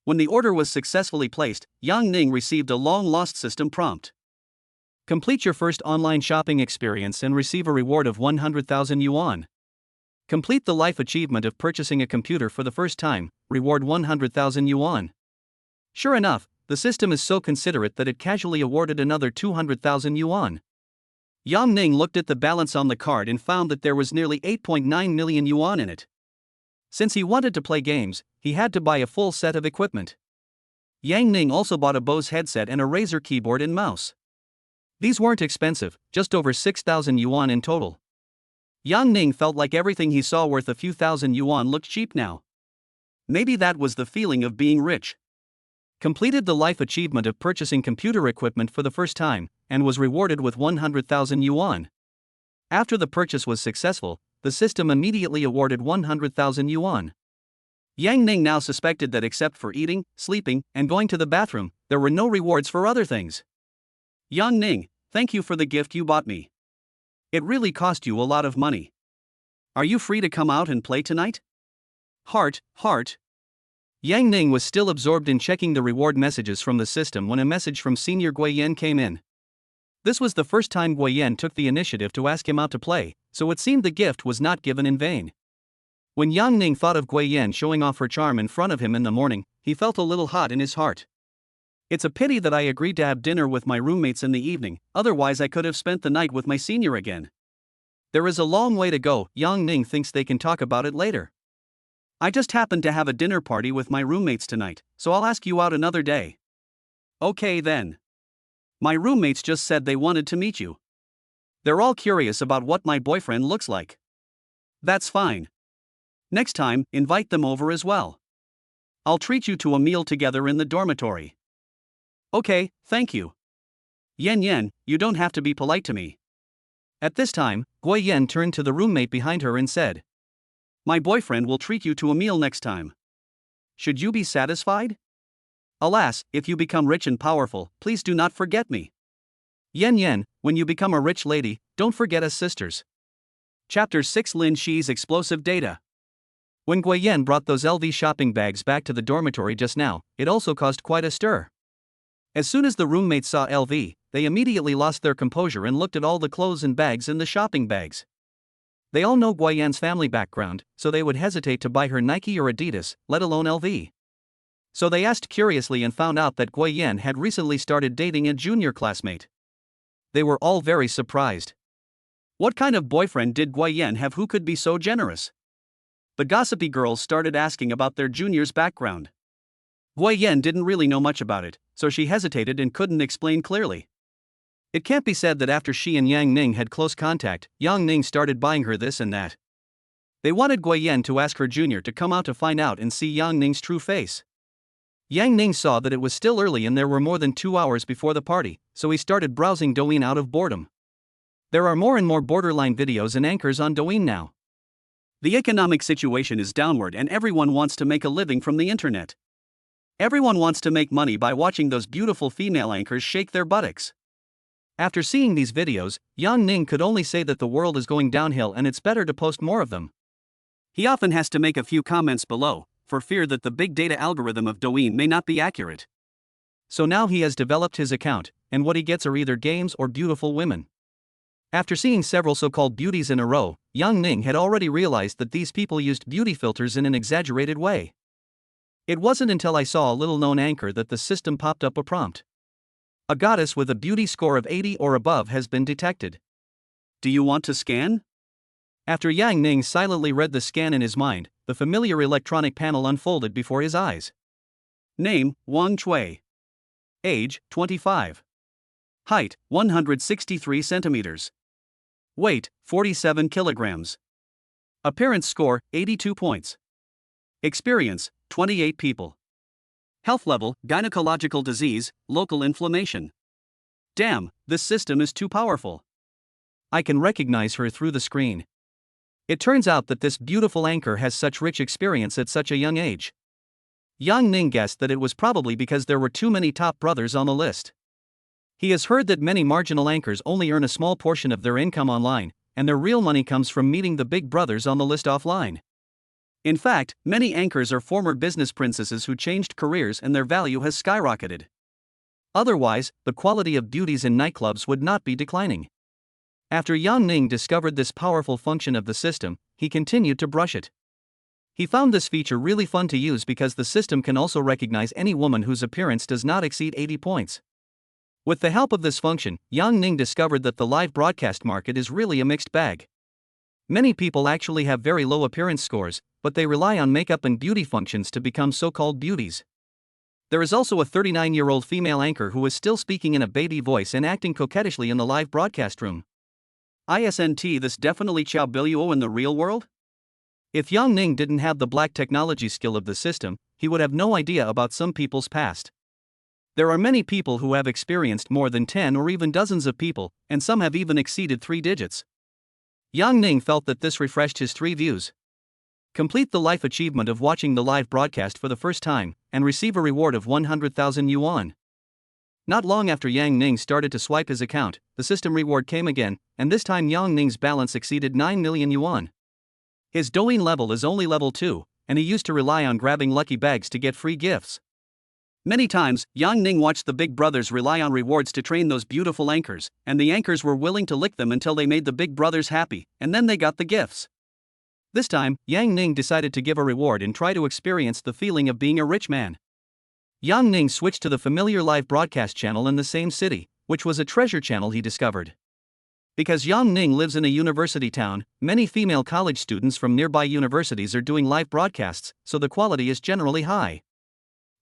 When the order was successfully placed, Yang Ning received a long-lost system prompt. Complete your first online shopping experience and receive a reward of 100,000 yuan. Complete the life achievement of purchasing a computer for the first time, reward 100,000 yuan. Sure enough, the system is so considerate that it casually awarded another 200,000 yuan. Yang Ning looked at the balance on the card and found that there was nearly 8.9 million yuan in it. Since he wanted to play games, he had to buy a full set of equipment. Yang Ning also bought a Bose headset and a Razer keyboard and mouse. These weren't expensive, just over 6,000 yuan in total. Yang Ning felt like everything he saw worth a few thousand yuan looked cheap now. Maybe that was the feeling of being rich. Completed the life achievement of purchasing computer equipment for the first time, and was rewarded with 100,000 yuan. After the purchase was successful, the system immediately awarded 100,000 yuan. Yang Ning now suspected that except for eating, sleeping, and going to the bathroom, there were no rewards for other things. Yang Ning, thank you for the gift you bought me. It really cost you a lot of money. Are you free to come out and play tonight? Heart. Yang Ning was still absorbed in checking the reward messages from the system when a message from Senior Guiyan came in. This was the first time Guiyan took the initiative to ask him out to play, so it seemed the gift was not given in vain. When Yang Ning thought of Guiyan showing off her charm in front of him in the morning, he felt a little hot in his heart. It's a pity that I agreed to have dinner with my roommates in the evening, otherwise I could have spent the night with my senior again. There is a long way to go. Yang Ning thinks they can talk about it later. I just happened to have a dinner party with my roommates tonight, so I'll ask you out another day. Okay then. My roommates just said they wanted to meet you. They're all curious about what my boyfriend looks like. That's fine. Next time, invite them over as well. I'll treat you to a meal together in the dormitory. Okay, thank you. Yan, you don't have to be polite to me. At this time, Guiyan turned to the roommate behind her and said, My boyfriend will treat you to a meal next time. Should you be satisfied? Alas, if you become rich and powerful, please do not forget me. Yan, when you become a rich lady, don't forget us sisters. Chapter 6 Lin Shi's Explosive Data. When Guiyan brought those LV shopping bags back to the dormitory just now, it also caused quite a stir. As soon as the roommates saw LV, they immediately lost their composure and looked at all the clothes and bags in the shopping bags. They all know Guiyan's family background, so they would hesitate to buy her Nike or Adidas, let alone LV. So they asked curiously and found out that Guiyan had recently started dating a junior classmate. They were all very surprised. What kind of boyfriend did Guiyan have who could be so generous? The gossipy girls started asking about their junior's background. Guiyan didn't really know much about it, so she hesitated and couldn't explain clearly. It can't be said that after she and Yang Ning had close contact, Yang Ning started buying her this and that. They wanted Guiyan to ask her junior to come out to find out and see Yang Ning's true face. Yang Ning saw that it was still early and there were more than 2 hours before the party, so he started browsing Douyin out of boredom. There are more and more borderline videos and anchors on Douyin now. The economic situation is downward and everyone wants to make a living from the internet. Everyone wants to make money by watching those beautiful female anchors shake their buttocks. After seeing these videos, Yang Ning could only say that the world is going downhill and it's better to post more of them. He often has to make a few comments below, for fear that the big data algorithm of Douyin may not be accurate. So now he has developed his account, and what he gets are either games or beautiful women. After seeing several so-called beauties in a row, Yang Ning had already realized that these people used beauty filters in an exaggerated way. It wasn't until I saw a little-known anchor that the system popped up a prompt. A goddess with a beauty score of 80 or above has been detected. Do you want to scan? After Yang Ning silently read the scan in his mind, the familiar electronic panel unfolded before his eyes. Name, Wang Chui. Age, 25. Height, 163 centimeters. Weight, 47 kilograms. Appearance score, 82 points. Experience, 28 people. Health level, gynecological disease, local inflammation. Damn, this system is too powerful. I can recognize her through the screen. It turns out that this beautiful anchor has such rich experience at such a young age. Yang Ning guessed that it was probably because there were too many top brothers on the list. He has heard that many marginal anchors only earn a small portion of their income online, and their real money comes from meeting the big brothers on the list offline. In fact, many anchors are former business princesses who changed careers and their value has skyrocketed. Otherwise, the quality of beauties in nightclubs would not be declining. After Yang Ning discovered this powerful function of the system, he continued to brush it. He found this feature really fun to use because the system can also recognize any woman whose appearance does not exceed 80 points. With the help of this function, Yang Ning discovered that the live broadcast market is really a mixed bag. Many people actually have very low appearance scores, but they rely on makeup and beauty functions to become so-called beauties. There is also a 39-year-old female anchor who is still speaking in a baby voice and acting coquettishly in the live broadcast room. Isn't this definitely Xiao Biluo in the real world? If Yang Ning didn't have the black technology skill of the system, he would have no idea about some people's past. There are many people who have experienced more than 10 or even dozens of people, and some have even exceeded 3 digits. Yang Ning felt that this refreshed his 3 views. Complete the life achievement of watching the live broadcast for the first time, and receive a reward of 100,000 yuan. Not long after Yang Ning started to swipe his account, the system reward came again, and this time Yang Ning's balance exceeded 9 million yuan. His Douyin level is only level 2, and he used to rely on grabbing lucky bags to get free gifts. Many times, Yang Ning watched the big brothers rely on rewards to train those beautiful anchors, and the anchors were willing to lick them until they made the big brothers happy, and then they got the gifts. This time, Yang Ning decided to give a reward and try to experience the feeling of being a rich man. Yang Ning switched to the familiar live broadcast channel in the same city, which was a treasure channel he discovered. Because Yang Ning lives in a university town, many female college students from nearby universities are doing live broadcasts, so the quality is generally high.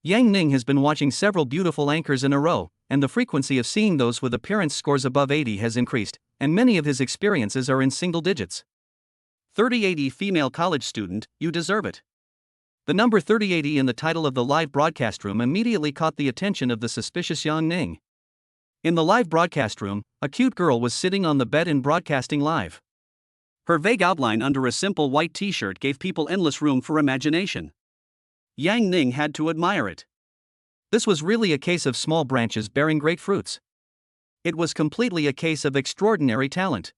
Yang Ning has been watching several beautiful anchors in a row, and the frequency of seeing those with appearance scores above 80 has increased, and many of his experiences are in single digits. 3080 female college student, you deserve it. The number 3080 in the title of the live broadcast room immediately caught the attention of the suspicious Yang Ning. In the live broadcast room, a cute girl was sitting on the bed and broadcasting live. Her vague outline under a simple white t-shirt gave people endless room for imagination. Yang Ning had to admire it. This was really a case of small branches bearing great fruits. It was completely a case of extraordinary talent.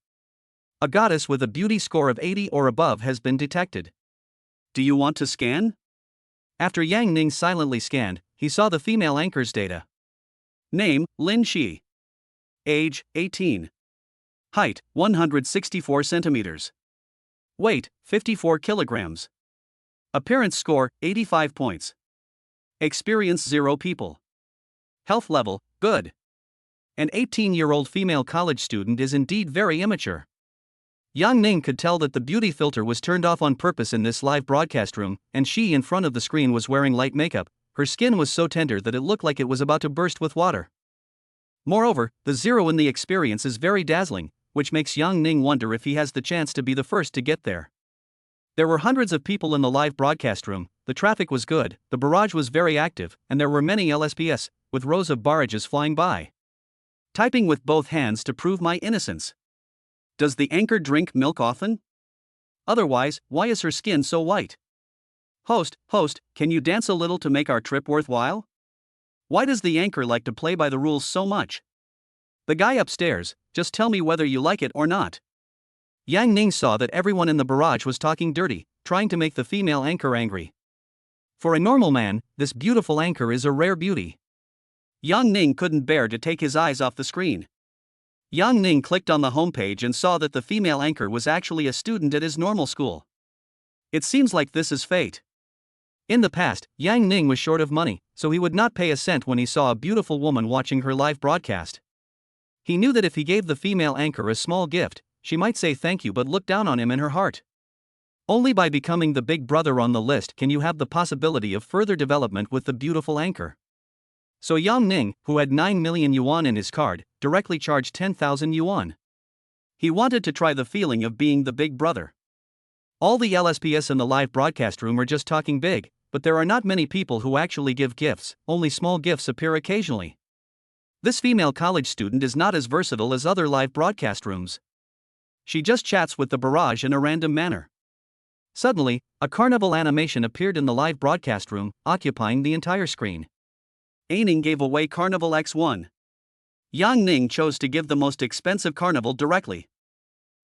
A goddess with a beauty score of 80 or above has been detected. Do you want to scan? After Yang Ning silently scanned, he saw the female anchor's data. Name, Lin Shi. Age, 18. Height, 164 centimeters. Weight, 54 kilograms. Appearance score, 85 points. Experience 0 people. Health level, good. An 18-year-old female college student is indeed very immature. Yang Ning could tell that the beauty filter was turned off on purpose in this live broadcast room, and she in front of the screen was wearing light makeup. Her skin was so tender that it looked like it was about to burst with water. Moreover, the 0 in the experience is very dazzling, which makes Yang Ning wonder if he has the chance to be the first to get there. There were hundreds of people in the live broadcast room, the traffic was good, the barrage was very active, and there were many LSPS, with rows of barrages flying by. Typing with both hands to prove my innocence. Does the anchor drink milk often? Otherwise, why is her skin so white? Host, can you dance a little to make our trip worthwhile? Why does the anchor like to play by the rules so much? The guy upstairs, just tell me whether you like it or not. Yang Ning saw that everyone in the barrage was talking dirty, trying to make the female anchor angry. For a normal man, this beautiful anchor is a rare beauty. Yang Ning couldn't bear to take his eyes off the screen. Yang Ning clicked on the homepage and saw that the female anchor was actually a student at his normal school. It seems like this is fate. In the past, Yang Ning was short of money, so he would not pay a cent when he saw a beautiful woman watching her live broadcast. He knew that if he gave the female anchor a small gift, she might say thank you but look down on him in her heart. Only by becoming the big brother on the list can you have the possibility of further development with the beautiful anchor. So Yang Ning, who had 9 million yuan in his card, directly charged 10,000 yuan. He wanted to try the feeling of being the big brother. All the LSPS in the live broadcast room are just talking big, but there are not many people who actually give gifts, only small gifts appear occasionally. This female college student is not as versatile as other live broadcast rooms. She just chats with the barrage in a random manner. Suddenly, a carnival animation appeared in the live broadcast room, occupying the entire screen. Aining gave away Carnival X1. Yang Ning chose to give the most expensive carnival directly.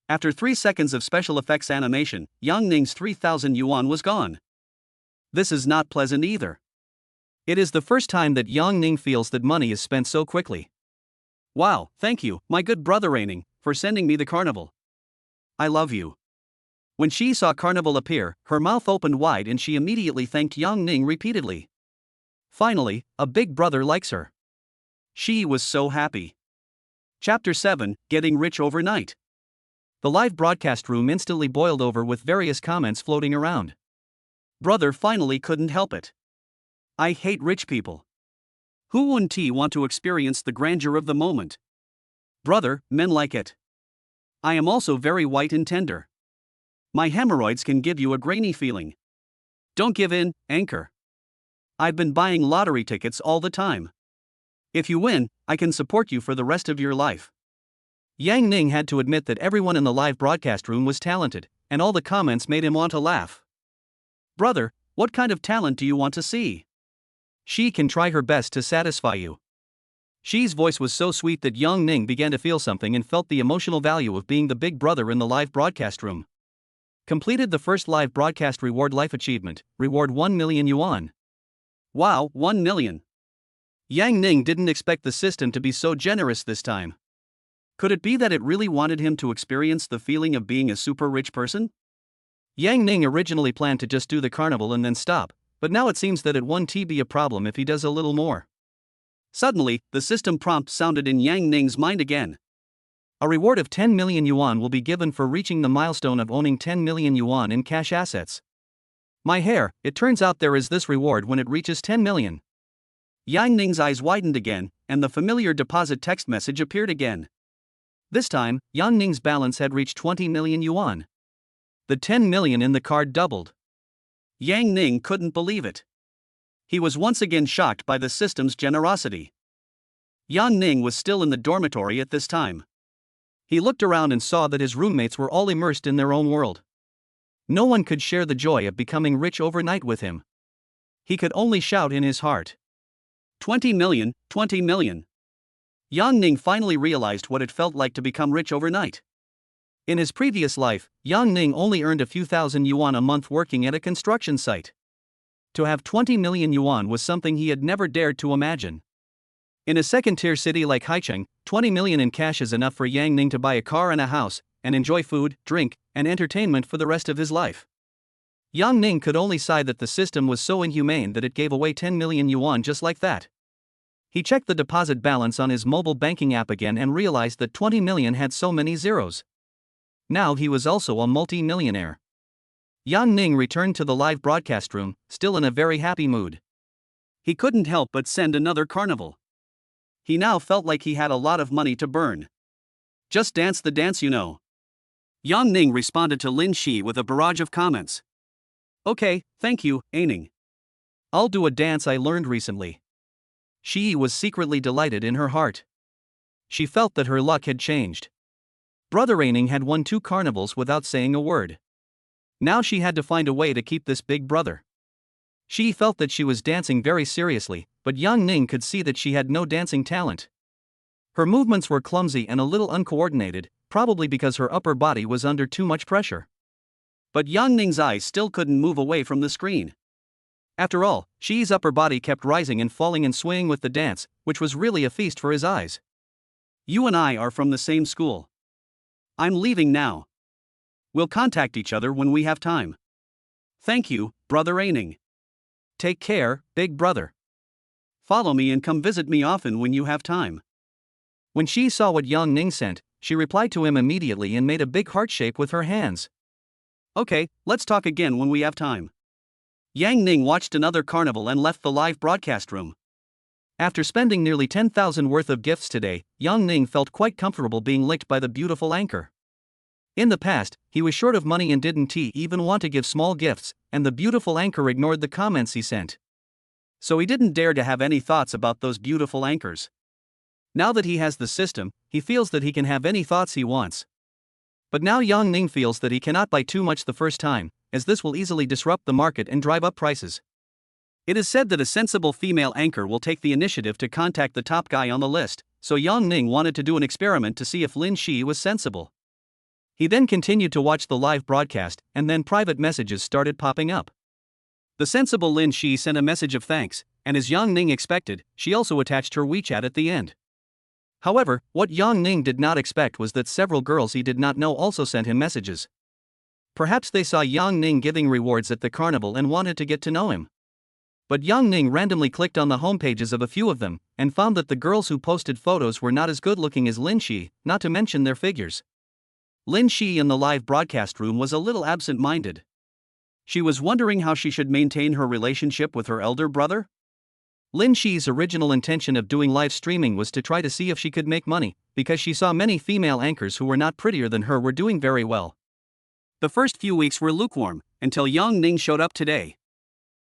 After 3 seconds of special effects animation, Yang Ning's 3,000 yuan was gone. This is not pleasant either. It is the first time that Yang Ning feels that money is spent so quickly. Wow, thank you, my good brother Aining, for sending me the carnival. I love you. When she saw carnival appear, her mouth opened wide and she immediately thanked Yang Ning repeatedly. Finally, a big brother likes her. She was so happy. Chapter 7, Getting Rich Overnight. The live broadcast room instantly boiled over with various comments floating around. Brother finally couldn't help it. I hate rich people. Who wouldn't want to experience the grandeur of the moment? Brother, men like it. I am also very white and tender. My hemorrhoids can give you a grainy feeling. Don't give in, anchor. I've been buying lottery tickets all the time. If you win, I can support you for the rest of your life. Yang Ning had to admit that everyone in the live broadcast room was talented, and all the comments made him want to laugh. Brother, what kind of talent do you want to see? She can try her best to satisfy you. She's voice was so sweet that Yang Ning began to feel something and felt the emotional value of being the big brother in the live broadcast room. Completed the first live broadcast reward life achievement, reward 1 million yuan. Wow, 1 million. Yang Ning didn't expect the system to be so generous this time. Could it be that it really wanted him to experience the feeling of being a super rich person? Yang Ning originally planned to just do the carnival and then stop, but now it seems that it won't be a problem if he does a little more. Suddenly, the system prompt sounded in Yang Ning's mind again. A reward of 10 million yuan will be given for reaching the milestone of owning 10 million yuan in cash assets. My hair, it turns out there is this reward when it reaches 10 million. Yang Ning's eyes widened again, and the familiar deposit text message appeared again. This time, Yang Ning's balance had reached 20 million yuan. The 10 million in the card doubled. Yang Ning couldn't believe it. He was once again shocked by the system's generosity. Yang Ning was still in the dormitory at this time. He looked around and saw that his roommates were all immersed in their own world. No one could share the joy of becoming rich overnight with him. He could only shout in his heart. 20 million, 20 million. Yang Ning finally realized what it felt like to become rich overnight. In his previous life, Yang Ning only earned a few thousand yuan a month working at a construction site. To have 20 million yuan was something he had never dared to imagine. In a second-tier city like Haicheng, 20 million in cash is enough for Yang Ning to buy a car and a house, and enjoy food, drink, and entertainment for the rest of his life. Yang Ning could only sigh that the system was so inhumane that it gave away 10 million yuan just like that. He checked the deposit balance on his mobile banking app again and realized that 20 million had so many zeros. Now he was also a multi-millionaire. Yang Ning returned to the live broadcast room, still in a very happy mood. He couldn't help but send another carnival. He now felt like he had a lot of money to burn. Just dance the dance, you know. Yang Ning responded to Lin Shi with a barrage of comments. Okay, thank you, Aining. I'll do a dance I learned recently. Shi was secretly delighted in her heart. She felt that her luck had changed. Brother Aining had won 2 carnivals without saying a word. Now she had to find a way to keep this big brother. She felt that she was dancing very seriously, but Yang Ning could see that she had no dancing talent. Her movements were clumsy and a little uncoordinated, probably because her upper body was under too much pressure. But Yang Ning's eyes still couldn't move away from the screen. After all, Shi's upper body kept rising and falling and swaying with the dance, which was really a feast for his eyes. You and I are from the same school. I'm leaving now. We'll contact each other when we have time. Thank you, Brother Aining. Take care, big brother. Follow me and come visit me often when you have time. When she saw what Yang Ning sent, she replied to him immediately and made a big heart shape with her hands. Okay, let's talk again when we have time. Yang Ning watched another carnival and left the live broadcast room. After spending nearly 10,000 worth of gifts today, Yang Ning felt quite comfortable being licked by the beautiful anchor. In the past, he was short of money and didn't even want to give small gifts, and the beautiful anchor ignored the comments he sent. So he didn't dare to have any thoughts about those beautiful anchors. Now that he has the system, he feels that he can have any thoughts he wants. But now Yang Ning feels that he cannot buy too much the first time, as this will easily disrupt the market and drive up prices. It is said that a sensible female anchor will take the initiative to contact the top guy on the list, so Yang Ning wanted to do an experiment to see if Lin Shi was sensible. He then continued to watch the live broadcast, and then private messages started popping up. The sensible Lin Shi sent a message of thanks, and as Yang Ning expected, she also attached her WeChat at the end. However, what Yang Ning did not expect was that several girls he did not know also sent him messages. Perhaps they saw Yang Ning giving rewards at the carnival and wanted to get to know him. But Yang Ning randomly clicked on the homepages of a few of them, and found that the girls who posted photos were not as good looking as Lin Shi, not to mention their figures. Lin Shi in the live broadcast room was a little absent-minded. She was wondering how she should maintain her relationship with her elder brother. Lin Shi's original intention of doing live streaming was to try to see if she could make money, because she saw many female anchors who were not prettier than her were doing very well. The first few weeks were lukewarm, until Yang Ning showed up today.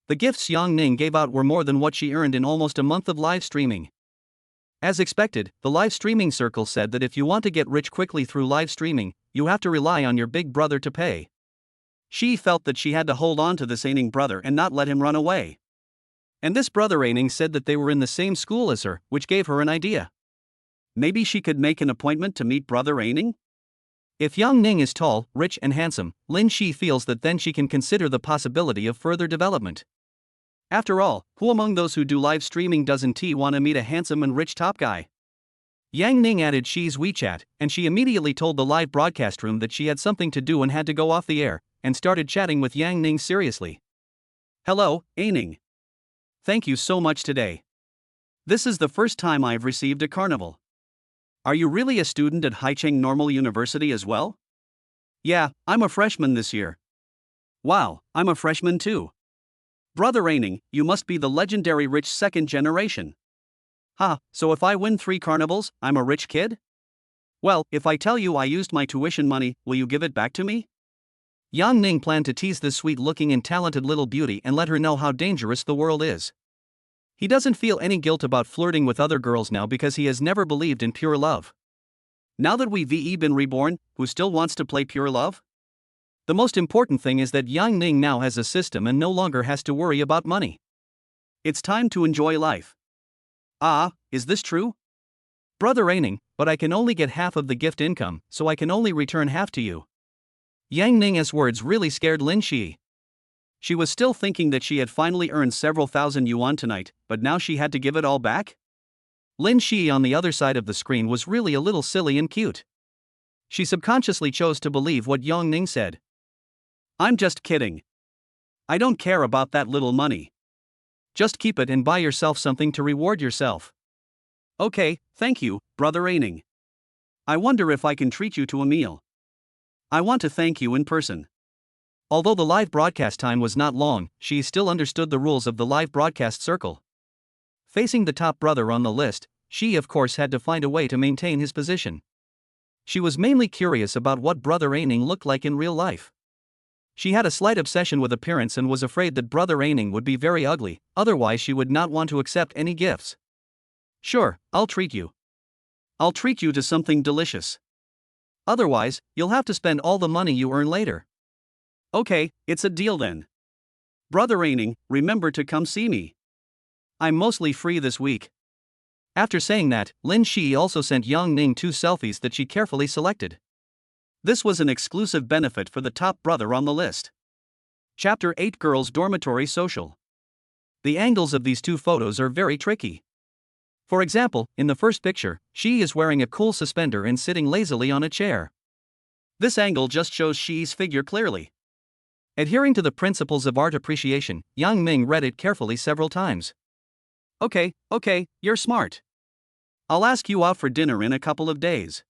The gifts Yang Ning gave out were more than what she earned in almost a month of live streaming. As expected, the live streaming circle said that if you want to get rich quickly through live streaming, you have to rely on your big brother to pay. She felt that she had to hold on to this aining brother and not let him run away. And this brother aining said that they were in the same school as her, which gave her an idea. Maybe she could make an appointment to meet brother aining? If Yang Ning is tall, rich and handsome, Lin Shi feels that then she can consider the possibility of further development. After all, who among those who do live streaming doesn't want to meet a handsome and rich top guy? Yang Ning added Shi's WeChat, and she immediately told the live broadcast room that she had something to do and had to go off the air, and started chatting with Yang Ning seriously. Hello, Aining. Thank you so much today. This is the first time I've received a carnival. Are you really a student at Haicheng Normal University as well? Yeah, I'm a freshman this year. Wow, I'm a freshman too. Brother Aining, you must be the legendary rich second generation. So if I win 3 carnivals, I'm a rich kid? Well, if I tell you I used my tuition money, will you give it back to me? Yang Ning planned to tease this sweet-looking and talented little beauty and let her know how dangerous the world is. He doesn't feel any guilt about flirting with other girls now because he has never believed in pure love. Now that we've been reborn, who still wants to play pure love? The most important thing is that Yang Ning now has a system and no longer has to worry about money. It's time to enjoy life. Is this true? Brother Aining, but I can only get half of the gift income, so I can only return half to you. Yang Ning's words really scared Lin Shi. She was still thinking that she had finally earned several thousand yuan tonight, but now she had to give it all back? Lin Shi on the other side of the screen was really a little silly and cute. She subconsciously chose to believe what Yang Ning said. I'm just kidding. I don't care about that little money. Just keep it and buy yourself something to reward yourself. Okay, thank you, Brother Aining. I wonder if I can treat you to a meal. I want to thank you in person. Although the live broadcast time was not long, she still understood the rules of the live broadcast circle. Facing the top brother on the list, she of course had to find a way to maintain his position. She was mainly curious about what Brother Aining looked like in real life. She had a slight obsession with appearance and was afraid that Brother Aining would be very ugly, otherwise she would not want to accept any gifts. Sure, I'll treat you. I'll treat you to something delicious. Otherwise, you'll have to spend all the money you earn later. Okay, it's a deal then. Brother Aining, remember to come see me. I'm mostly free this week. After saying that, Lin Shi also sent Yang Ning 2 selfies that she carefully selected. This was an exclusive benefit for the top brother on the list. Chapter 8 Girls Dormitory Social. The angles of these 2 photos are very tricky. For example, in the first picture, she is wearing a cool suspender and sitting lazily on a chair. This angle just shows Shi's figure clearly. Adhering to the principles of art appreciation, Yang Ming read it carefully several times. Okay, you're smart. I'll ask you out for dinner in a couple of days.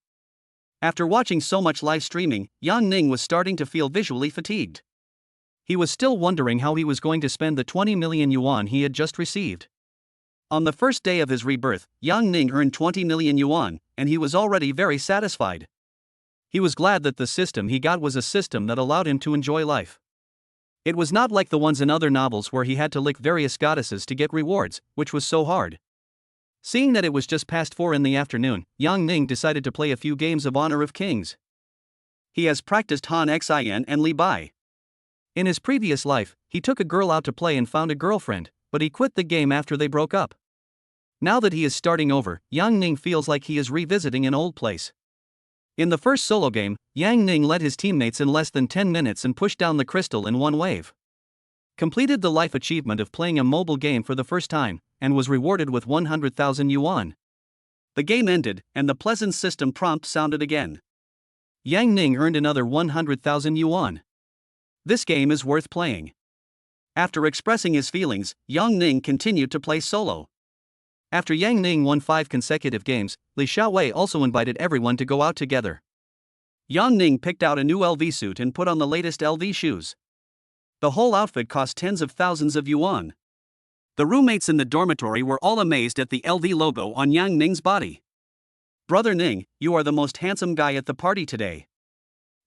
After watching so much live streaming, Yang Ning was starting to feel visually fatigued. He was still wondering how he was going to spend the 20 million yuan he had just received. On the first day of his rebirth, Yang Ning earned 20 million yuan, and he was already very satisfied. He was glad that the system he got was a system that allowed him to enjoy life. It was not like the ones in other novels where he had to lick various goddesses to get rewards, which was so hard. Seeing that it was just past 4 in the afternoon, Yang Ning decided to play a few games of Honor of Kings. He has practiced Han Xin and Li Bai. In his previous life, he took a girl out to play and found a girlfriend, but he quit the game after they broke up. Now that he is starting over, Yang Ning feels like he is revisiting an old place. In the first solo game, Yang Ning led his teammates in less than 10 minutes and pushed down the crystal in one wave. Completed the life achievement of playing a mobile game for the first time, and was rewarded with 100,000 yuan. The game ended, and the pleasant system prompt sounded again. Yang Ning earned another 100,000 yuan. This game is worth playing. After expressing his feelings, Yang Ning continued to play solo. After Yang Ning won 5 consecutive games, Li Xiaowei also invited everyone to go out together. Yang Ning picked out a new LV suit and put on the latest LV shoes. The whole outfit cost tens of thousands of yuan. The roommates in the dormitory were all amazed at the LV logo on Yang Ning's body. Brother Ning, you are the most handsome guy at the party today.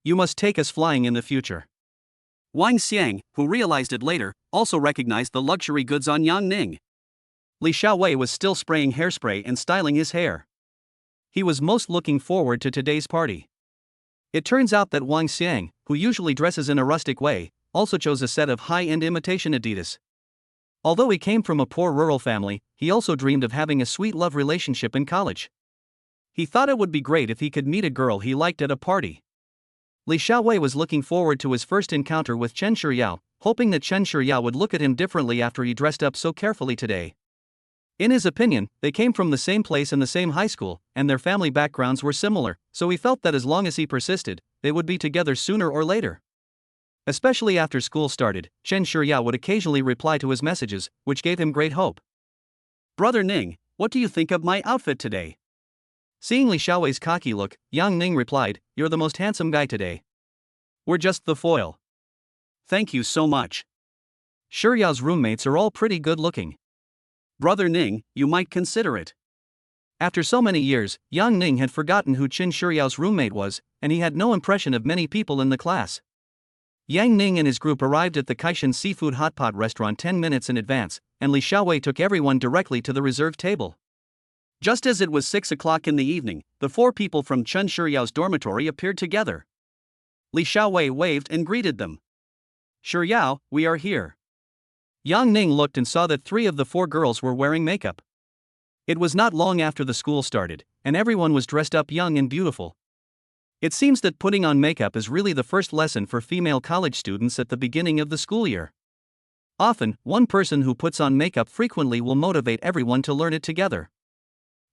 You must take us flying in the future. Wang Xiang, who realized it later, also recognized the luxury goods on Yang Ning. Li Xiaowei was still spraying hairspray and styling his hair. He was most looking forward to today's party. It turns out that Wang Xiang, who usually dresses in a rustic way, also chose a set of high-end imitation Adidas. Although he came from a poor rural family, he also dreamed of having a sweet love relationship in college. He thought it would be great if he could meet a girl he liked at a party. Li Xiaowei was looking forward to his first encounter with Chen Shiyao, hoping that Chen Shiyao would look at him differently after he dressed up so carefully today. In his opinion, they came from the same place and the same high school, and their family backgrounds were similar, so he felt that as long as he persisted, they would be together sooner or later. Especially after school started, Chen Shiyao would occasionally reply to his messages, which gave him great hope. Brother Ning, what do you think of my outfit today? Seeing Li Xiaowei's cocky look, Yang Ning replied, "You're the most handsome guy today. We're just the foil." Thank you so much. Shiyao's roommates are all pretty good looking. Brother Ning, you might consider it. After so many years, Yang Ning had forgotten who Qin Shiyao's roommate was, and he had no impression of many people in the class. Yang Ning and his group arrived at the Kaishan Seafood Hotpot restaurant 10 minutes in advance, and Li Xiaowei took everyone directly to the reserved table. Just as it was 6 o'clock in the evening, the 4 people from Chen Shiyao's dormitory appeared together. Li Xiaowei waved and greeted them. "Shiyao, we are here." Yang Ning looked and saw that 3 of the 4 girls were wearing makeup. It was not long after the school started, and everyone was dressed up young and beautiful. It seems that putting on makeup is really the first lesson for female college students at the beginning of the school year. Often, one person who puts on makeup frequently will motivate everyone to learn it together.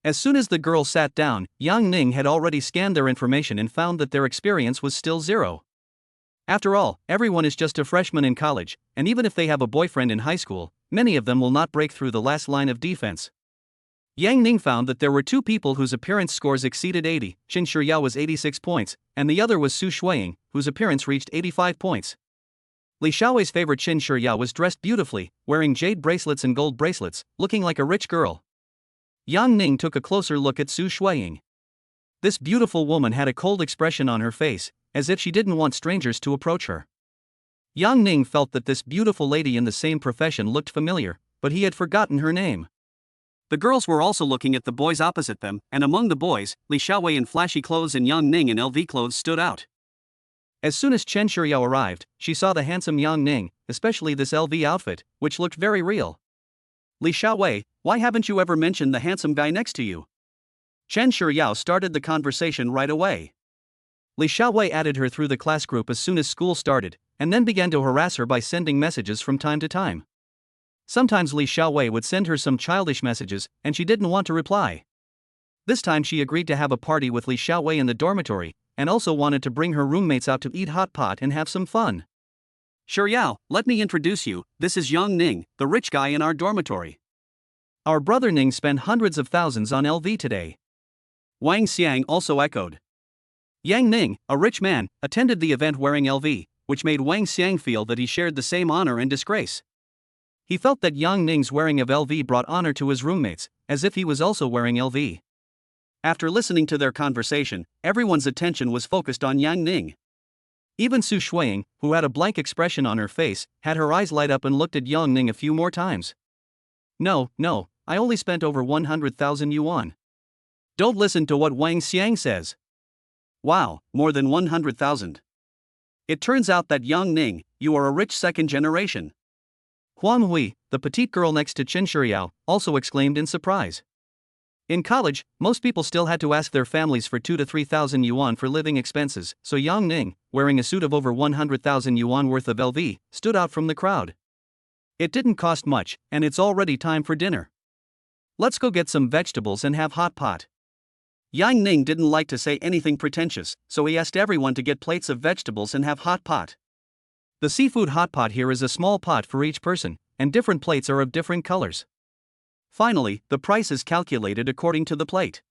As soon as the girls sat down, Yang Ning had already scanned their information and found that their experience was still 0. After all, everyone is just a freshman in college, and even if they have a boyfriend in high school, many of them will not break through the last line of defense. Yang Ning found that there were 2 people whose appearance scores exceeded 80, Qin Shiyao was 86 points, and the other was Su Shuiying, whose appearance reached 85 points. Li Xiaowei's favorite Qin Shiyao was dressed beautifully, wearing jade bracelets and gold bracelets, looking like a rich girl. Yang Ning took a closer look at Su Shuiying. This beautiful woman had a cold expression on her face, as if she didn't want strangers to approach her. Yang Ning felt that this beautiful lady in the same profession looked familiar, but he had forgotten her name. The girls were also looking at the boys opposite them, and among the boys, Li Xiaowei in flashy clothes and Yang Ning in LV clothes stood out. As soon as Chen Shiyao arrived, she saw the handsome Yang Ning, especially this LV outfit, which looked very real. "Li Xiaowei, why haven't you ever mentioned the handsome guy next to you?" Chen Shiyao started the conversation right away. Li Xiaowei added her through the class group as soon as school started, and then began to harass her by sending messages from time to time. Sometimes Li Xiaowei would send her some childish messages, and she didn't want to reply. This time she agreed to have a party with Li Xiaowei in the dormitory, and also wanted to bring her roommates out to eat hot pot and have some fun. Sure Yao, let me introduce you, this is Yang Ning, the rich guy in our dormitory. Our brother Ning spent hundreds of thousands on LV today. Wang Xiang also echoed. Yang Ning, a rich man, attended the event wearing LV, which made Wang Xiang feel that he shared the same honor and disgrace. He felt that Yang Ning's wearing of LV brought honor to his roommates, as if he was also wearing LV. After listening to their conversation, everyone's attention was focused on Yang Ning. Even Su Shuiying, who had a blank expression on her face, had her eyes light up and looked at Yang Ning a few more times. No, I only spent over 100,000 yuan. Don't listen to what Wang Xiang says. Wow, more than 100,000. It turns out that Yang Ning, you are a rich second generation. Huang Hui, the petite girl next to Qin Shiryao, also exclaimed in surprise. In college, most people still had to ask their families for 2,000 to 3,000 yuan for living expenses, so Yang Ning, wearing a suit of over 100,000 yuan worth of LV, stood out from the crowd. It didn't cost much, and it's already time for dinner. Let's go get some vegetables and have hot pot. Yang Ning didn't like to say anything pretentious, so he asked everyone to get plates of vegetables and have hot pot. The seafood hot pot here is a small pot for each person, and different plates are of different colors. Finally, the price is calculated according to the plate.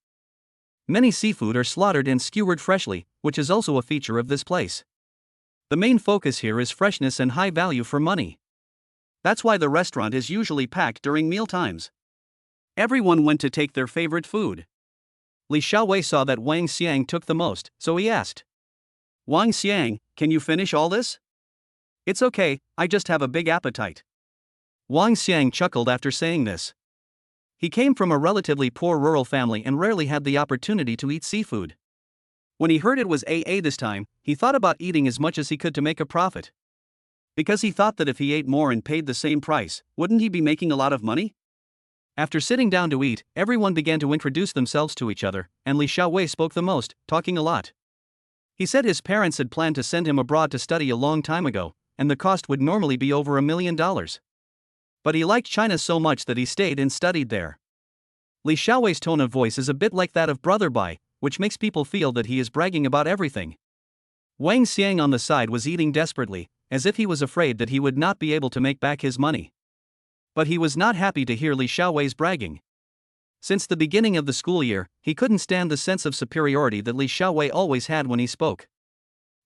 Many seafood are slaughtered and skewered freshly, which is also a feature of this place. The main focus here is freshness and high value for money. That's why the restaurant is usually packed during meal times. Everyone went to take their favorite food. Li Xiaowei saw that Wang Xiang took the most, so he asked, Wang Xiang, can you finish all this? It's okay, I just have a big appetite. Wang Xiang chuckled after saying this. He came from a relatively poor rural family and rarely had the opportunity to eat seafood. When he heard it was AA this time, he thought about eating as much as he could to make a profit. Because he thought that if he ate more and paid the same price, wouldn't he be making a lot of money? After sitting down to eat, everyone began to introduce themselves to each other, and Li Xiaowei spoke the most, talking a lot. He said his parents had planned to send him abroad to study a long time ago, and the cost would normally be over $1 million. But he liked China so much that he stayed and studied there. Li Xiaowei's tone of voice is a bit like that of Brother Bai, which makes people feel that he is bragging about everything. Wang Xiang on the side was eating desperately, as if he was afraid that he would not be able to make back his money. But he was not happy to hear Li Xiaowei's bragging. Since the beginning of the school year, he couldn't stand the sense of superiority that Li Xiaowei always had when he spoke.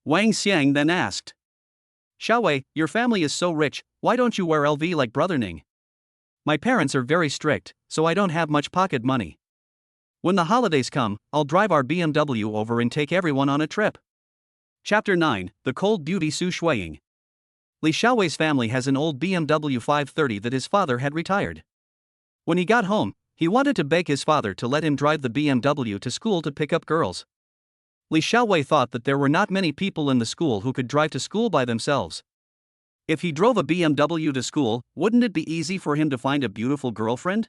Wang Xiang then asked, Xiaowei, your family is so rich, why don't you wear LV like Brother Ning? My parents are very strict, so I don't have much pocket money. When the holidays come, I'll drive our BMW over and take everyone on a trip. Chapter 9, The Cold Beauty Su Shuiying. Li Xiaowei's family has an old BMW 530 that his father had retired. When he got home, he wanted to beg his father to let him drive the BMW to school to pick up girls. Li Xiaowei thought that there were not many people in the school who could drive to school by themselves. If he drove a BMW to school, wouldn't it be easy for him to find a beautiful girlfriend?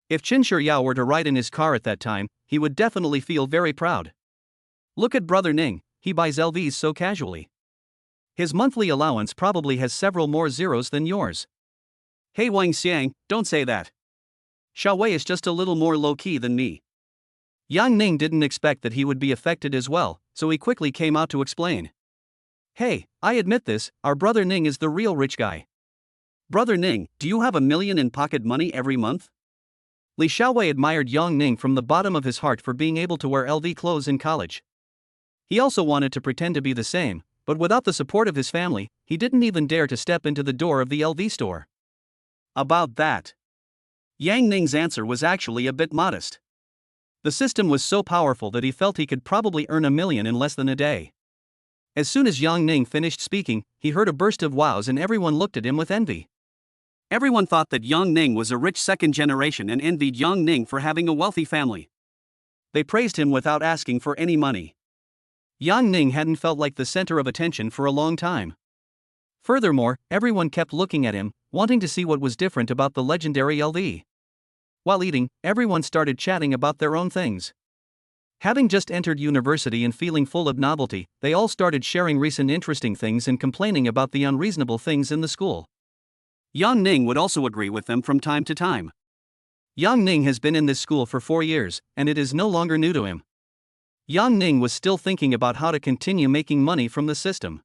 If Qin Shiryao were to ride in his car at that time, he would definitely feel very proud. Look at Brother Ning, he buys LVs so casually. His monthly allowance probably has several more zeros than yours. Hey Wang Xiang, don't say that. Xiaowei is just a little more low-key than me. Yang Ning didn't expect that he would be affected as well, so he quickly came out to explain. Hey, I admit this, our Brother Ning is the real rich guy. Brother Ning, do you have $1 million in pocket money every month? Li Xiaowei admired Yang Ning from the bottom of his heart for being able to wear LV clothes in college. He also wanted to pretend to be the same, but without the support of his family, he didn't even dare to step into the door of the LV store. About that, Yang Ning's answer was actually a bit modest. The system was so powerful that he felt he could probably earn $1 million in less than a day. As soon as Yang Ning finished speaking, he heard a burst of wows and everyone looked at him with envy. Everyone thought that Yang Ning was a rich second generation and envied Yang Ning for having a wealthy family. They praised him without asking for any money. Yang Ning hadn't felt like the center of attention for a long time. Furthermore, everyone kept looking at him, wanting to see what was different about the legendary LV. While eating, everyone started chatting about their own things. Having just entered university and feeling full of novelty, they all started sharing recent interesting things and complaining about the unreasonable things in the school. Yang Ning would also agree with them from time to time. Yang Ning has been in this school for 4 years, and it is no longer new to him. Yang Ning was still thinking about how to continue making money from the system.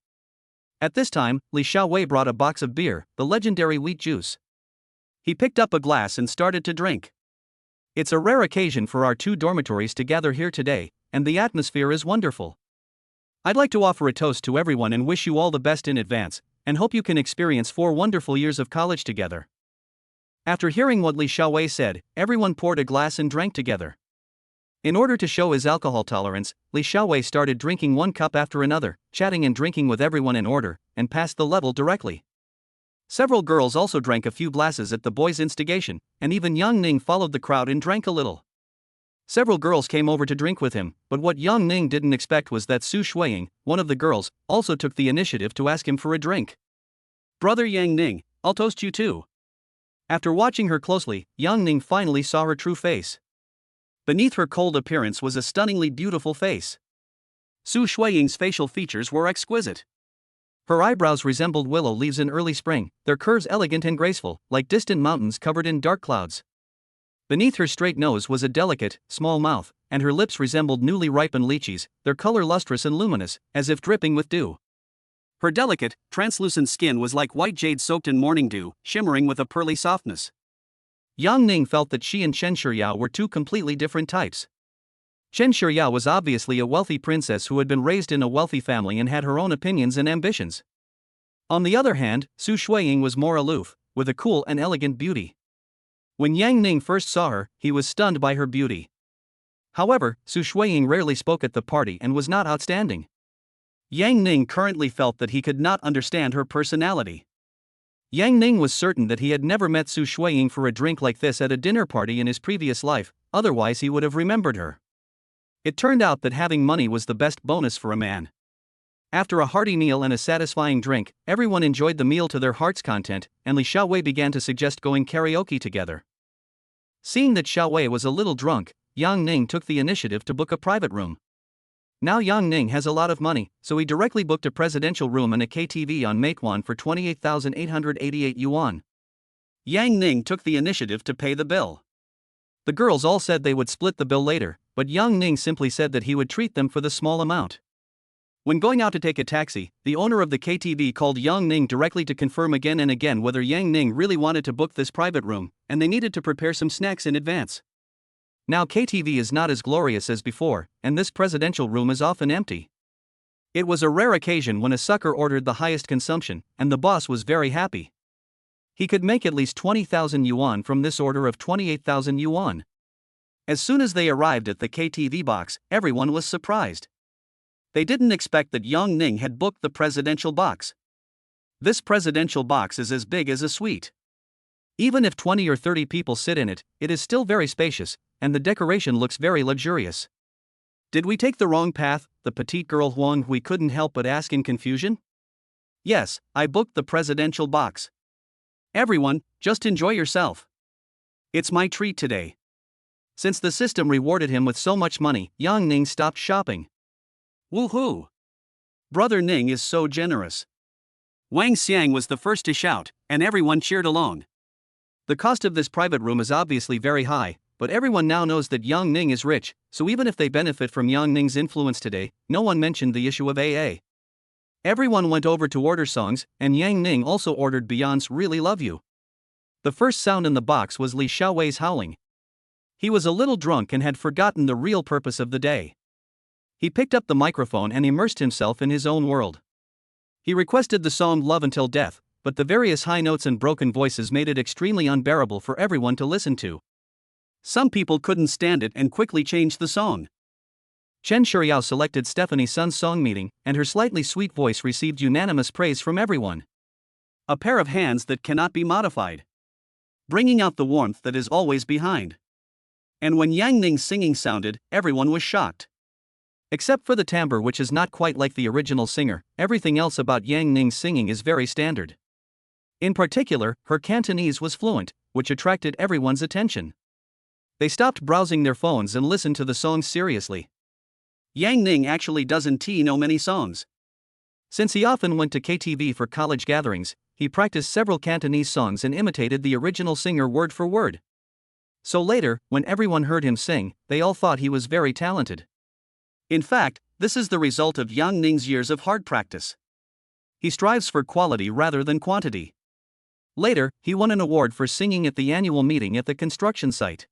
At this time, Li Xiaowei brought a box of beer, the legendary wheat juice. He picked up a glass and started to drink. It's a rare occasion for our two dormitories to gather here today, and the atmosphere is wonderful. I'd like to offer a toast to everyone and wish you all the best in advance, and hope you can experience 4 wonderful years of college together. After hearing what Li Xiaowei said, everyone poured a glass and drank together. In order to show his alcohol tolerance, Li Xiaowei started drinking 1 cup after another, chatting and drinking with everyone in order, and passed the level directly. Several girls also drank a few glasses at the boys' instigation, and even Yang Ning followed the crowd and drank a little. Several girls came over to drink with him, but what Yang Ning didn't expect was that Su Shuiying, one of the girls, also took the initiative to ask him for a drink. "Brother Yang Ning, I'll toast you too." After watching her closely, Yang Ning finally saw her true face. Beneath her cold appearance was a stunningly beautiful face. Su Shuiying's facial features were exquisite. Her eyebrows resembled willow leaves in early spring, their curves elegant and graceful, like distant mountains covered in dark clouds. Beneath her straight nose was a delicate, small mouth, and her lips resembled newly ripened lychees, their color lustrous and luminous, as if dripping with dew. Her delicate, translucent skin was like white jade soaked in morning dew, shimmering with a pearly softness. Yang Ning felt that she and Chen Shiyao were 2 completely different types. Chen Shiyao was obviously a wealthy princess who had been raised in a wealthy family and had her own opinions and ambitions. On the other hand, Su Shuiying was more aloof, with a cool and elegant beauty. When Yang Ning first saw her, he was stunned by her beauty. However, Su Shuiying rarely spoke at the party and was not outstanding. Yang Ning currently felt that he could not understand her personality. Yang Ning was certain that he had never met Su Shuiying for a drink like this at a dinner party in his previous life, otherwise he would have remembered her. It turned out that having money was the best bonus for a man. After a hearty meal and a satisfying drink, everyone enjoyed the meal to their heart's content, and Li Xiaowei began to suggest going karaoke together. Seeing that Xiaowei was a little drunk, Yang Ning took the initiative to book a private room. Now Yang Ning has a lot of money, so he directly booked a presidential room and a KTV on Meituan for 28,888 yuan. Yang Ning took the initiative to pay the bill. The girls all said they would split the bill later, but Yang Ning simply said that he would treat them for the small amount. When going out to take a taxi, the owner of the KTV called Yang Ning directly to confirm again and again whether Yang Ning really wanted to book this private room, and they needed to prepare some snacks in advance. Now KTV is not as glorious as before, and this presidential room is often empty. It was a rare occasion when a sucker ordered the highest consumption, and the boss was very happy. He could make at least 20,000 yuan from this order of 28,000 yuan. As soon as they arrived at the KTV box, everyone was surprised. They didn't expect that Yang Ning had booked the presidential box. This presidential box is as big as a suite. Even if 20 or 30 people sit in it, it is still very spacious, and the decoration looks very luxurious. "Did we take the wrong path?" the petite girl Huang Hui couldn't help but ask in confusion. "Yes, I booked the presidential box. Everyone, just enjoy yourself. It's my treat today." Since the system rewarded him with so much money, Yang Ning stopped shopping. "Woohoo! Brother Ning is so generous." Wang Xiang was the first to shout, and everyone cheered along. The cost of this private room is obviously very high, but everyone now knows that Yang Ning is rich, so even if they benefit from Yang Ning's influence today, no one mentioned the issue of AA. Everyone went over to order songs, and Yang Ning also ordered Beyond's "Really Love You." The first sound in the box was Li Xiaowei's howling. He was a little drunk and had forgotten the real purpose of the day. He picked up the microphone and immersed himself in his own world. He requested the song "Love Until Death," but the various high notes and broken voices made it extremely unbearable for everyone to listen to. Some people couldn't stand it and quickly changed the song. Chen Shiyao selected Stephanie Sun's song "Meeting," and her slightly sweet voice received unanimous praise from everyone. A pair of hands that cannot be modified, bringing out the warmth that is always behind. And when Yang Ning's singing sounded, everyone was shocked. Except for the timbre, which is not quite like the original singer, everything else about Yang Ning's singing is very standard. In particular, her Cantonese was fluent, which attracted everyone's attention. They stopped browsing their phones and listened to the songs seriously. Yang Ning actually doesn't know many songs. Since he often went to KTV for college gatherings, he practiced several Cantonese songs and imitated the original singer word for word. So later, when everyone heard him sing, they all thought he was very talented. In fact, this is the result of Yang Ning's years of hard practice. He strives for quality rather than quantity. Later, he won an award for singing at the annual meeting at the construction site.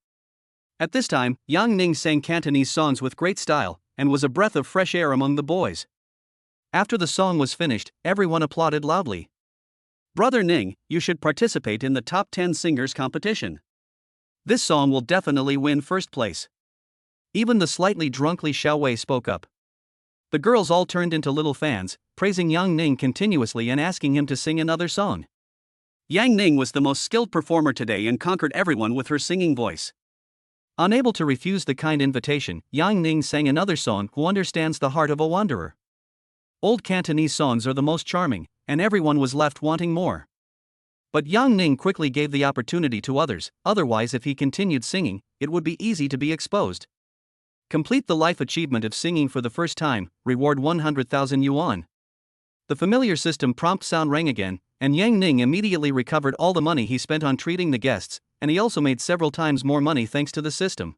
At this time, Yang Ning sang Cantonese songs with great style, and was a breath of fresh air among the boys. After the song was finished, everyone applauded loudly. Brother Ning, you should participate in the top 10 singers competition. This song will definitely win first place. Even the slightly drunk Li Xiaowei spoke up. The girls all turned into little fans, praising Yang Ning continuously and asking him to sing another song. Yang Ning was the most skilled performer today and conquered everyone with her singing voice. Unable to refuse the kind invitation, Yang Ning sang another song, Who Understands the Heart of a Wanderer. Old Cantonese songs are the most charming, and everyone was left wanting more. But Yang Ning quickly gave the opportunity to others, otherwise if he continued singing, it would be easy to be exposed. Complete the life achievement of singing for the first time, reward 100,000 yuan. The familiar system prompt sound rang again, and Yang Ning immediately recovered all the money he spent on treating the guests, and he also made several times more money thanks to the system.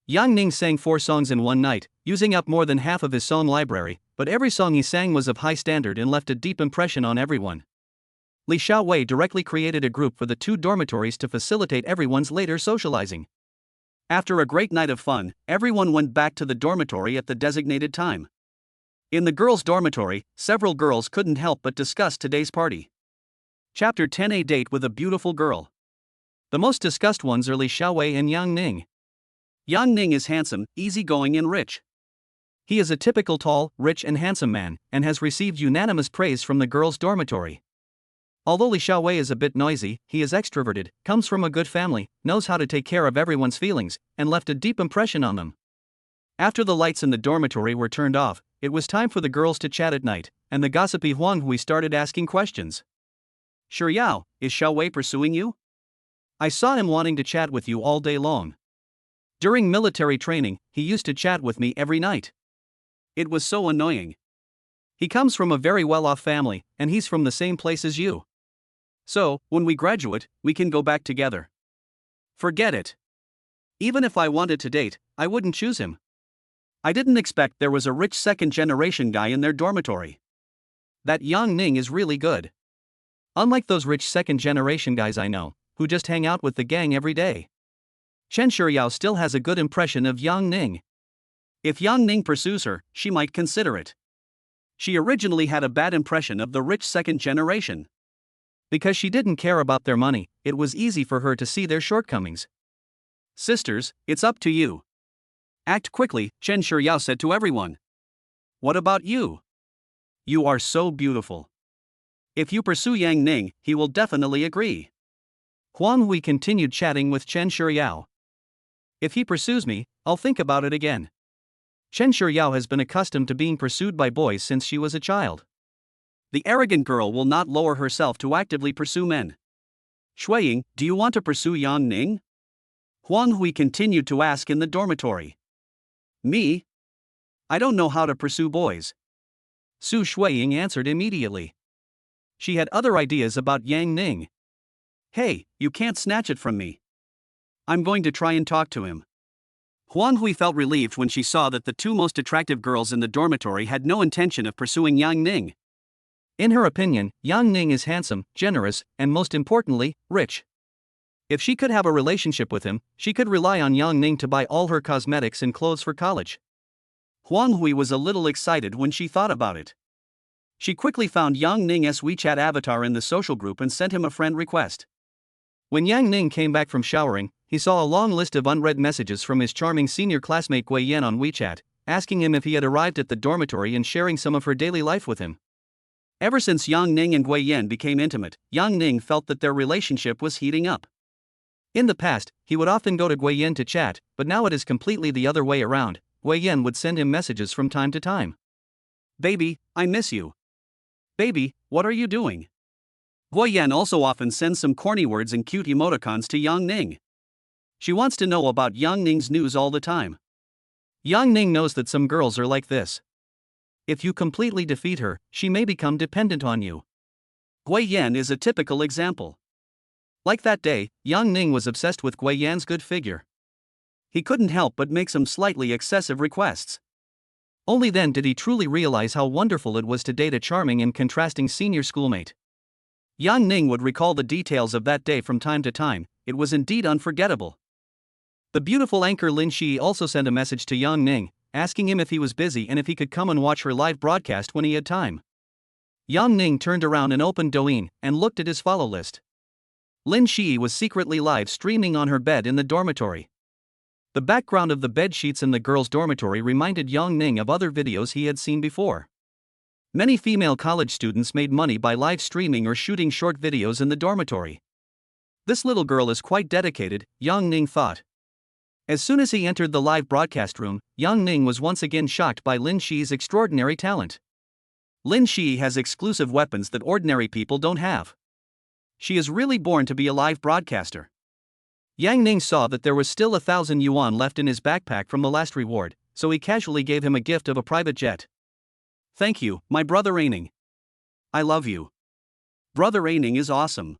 Yang Ning sang 4 songs in one night, using up more than half of his song library, but every song he sang was of high standard and left a deep impression on everyone. Li Xiaowei directly created a group for the 2 dormitories to facilitate everyone's later socializing. After a great night of fun, everyone went back to the dormitory at the designated time. In the girls' dormitory, several girls couldn't help but discuss today's party. Chapter 10: A Date with a Beautiful Girl. The most discussed ones are Li Xiaowei and Yang Ning. Yang Ning is handsome, easygoing and rich. He is a typical tall, rich and handsome man, and has received unanimous praise from the girls' dormitory. Although Li Xiaowei is a bit noisy, he is extroverted, comes from a good family, knows how to take care of everyone's feelings, and left a deep impression on them. After the lights in the dormitory were turned off, it was time for the girls to chat at night, and the gossipy Huang Hui started asking questions. Sure Yao, is Xiaowei pursuing you? I saw him wanting to chat with you all day long. During military training, he used to chat with me every night. It was so annoying. He comes from a very well-off family, and he's from the same place as you. So, when we graduate, we can go back together. Forget it. Even if I wanted to date, I wouldn't choose him. I didn't expect there was a rich second-generation guy in their dormitory. That Yang Ning is really good. Unlike those rich second-generation guys I know, who just hang out with the gang every day. Chen Shiyao still has a good impression of Yang Ning. If Yang Ning pursues her, she might consider it. She originally had a bad impression of the rich second generation. Because she didn't care about their money, it was easy for her to see their shortcomings. Sisters, it's up to you. Act quickly, Chen Shiyao said to everyone. What about you? You are so beautiful. If you pursue Yang Ning, he will definitely agree. Huang Hui continued chatting with Chen Shiyao. If he pursues me, I'll think about it again. Chen Shiyao has been accustomed to being pursued by boys since she was a child. The arrogant girl will not lower herself to actively pursue men. Shuiying, do you want to pursue Yang Ning? Huang Hui continued to ask in the dormitory. Me? I don't know how to pursue boys. Su Shuiying answered immediately. She had other ideas about Yang Ning. Hey, you can't snatch it from me. I'm going to try and talk to him. Huang Hui felt relieved when she saw that the 2 most attractive girls in the dormitory had no intention of pursuing Yang Ning. In her opinion, Yang Ning is handsome, generous, and most importantly, rich. If she could have a relationship with him, she could rely on Yang Ning to buy all her cosmetics and clothes for college. Huang Hui was a little excited when she thought about it. She quickly found Yang Ning's WeChat avatar in the social group and sent him a friend request. When Yang Ning came back from showering, he saw a long list of unread messages from his charming senior classmate Gui Yan on WeChat, asking him if he had arrived at the dormitory and sharing some of her daily life with him. Ever since Yang Ning and Gui Yan became intimate, Yang Ning felt that their relationship was heating up. In the past, he would often go to Gui Yan to chat, but now it is completely the other way around. Gui Yan would send him messages from time to time. Baby, I miss you. Baby, what are you doing? Gui Yan also often sends some corny words and cute emoticons to Yang Ning. She wants to know about Yang Ning's news all the time. Yang Ning knows that some girls are like this. If you completely defeat her, she may become dependent on you. Gui Yan is a typical example. Like that day, Yang Ning was obsessed with Gui Yan's good figure. He couldn't help but make some slightly excessive requests. Only then did he truly realize how wonderful it was to date a charming and contrasting senior schoolmate. Yang Ning would recall the details of that day from time to time. It was indeed unforgettable. The beautiful anchor Lin Shi also sent a message to Yang Ning, asking him if he was busy and if he could come and watch her live broadcast when he had time. Yang Ning turned around and opened Douyin and looked at his follow list. Lin Shi was secretly live streaming on her bed in the dormitory. The background of the bed sheets in the girls' dormitory reminded Yang Ning of other videos he had seen before. Many female college students made money by live streaming or shooting short videos in the dormitory. This little girl is quite dedicated, Yang Ning thought. As soon as he entered the live broadcast room, Yang Ning was once again shocked by Lin Shi's extraordinary talent. Lin Shi has exclusive weapons that ordinary people don't have. She is really born to be a live broadcaster. Yang Ning saw that there was still 1,000 yuan left in his backpack from the last reward, so he casually gave him a gift of a private jet. Thank you, my brother Aining. I love you. Brother Aining is awesome.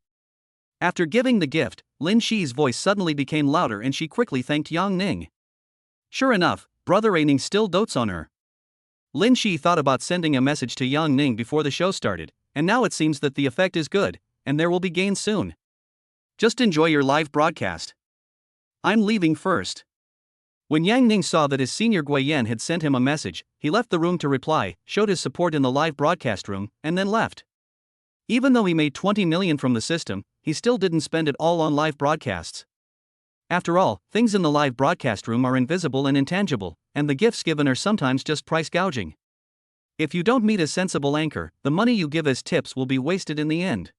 After giving the gift, Lin Shi's voice suddenly became louder and she quickly thanked Yang Ning. Sure enough, brother Aining still dotes on her. Lin Shi thought about sending a message to Yang Ning before the show started, and now it seems that the effect is good, and there will be gains soon. Just enjoy your live broadcast. I'm leaving first. When Yang Ning saw that his senior Guiyan had sent him a message, he left the room to reply, showed his support in the live broadcast room, and then left. Even though he made 20 million from the system, he still didn't spend it all on live broadcasts. After all, things in the live broadcast room are invisible and intangible, and the gifts given are sometimes just price gouging. If you don't meet a sensible anchor, the money you give as tips will be wasted in the end.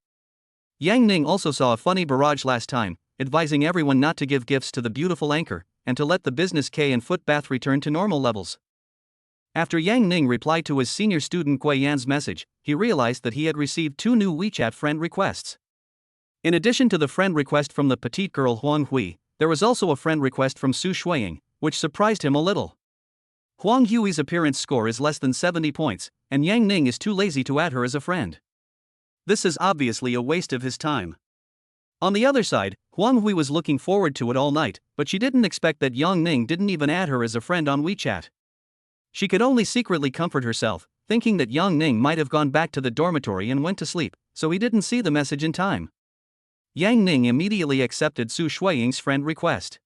Yang Ning also saw a funny barrage last time, advising everyone not to give gifts to the beautiful anchor, and to let the business K and foot bath return to normal levels. After Yang Ning replied to his senior student Guiyan's message, he realized that he had received 2 new WeChat friend requests. In addition to the friend request from the petite girl Huang Hui, there was also a friend request from Su Shuiying, which surprised him a little. Huang Hui's appearance score is less than 70 points, and Yang Ning is too lazy to add her as a friend. This is obviously a waste of his time. On the other side, Huang Hui was looking forward to it all night, but she didn't expect that Yang Ning didn't even add her as a friend on WeChat. She could only secretly comfort herself, thinking that Yang Ning might have gone back to the dormitory and went to sleep, so he didn't see the message in time. Yang Ning immediately accepted Su Shuiying's friend request.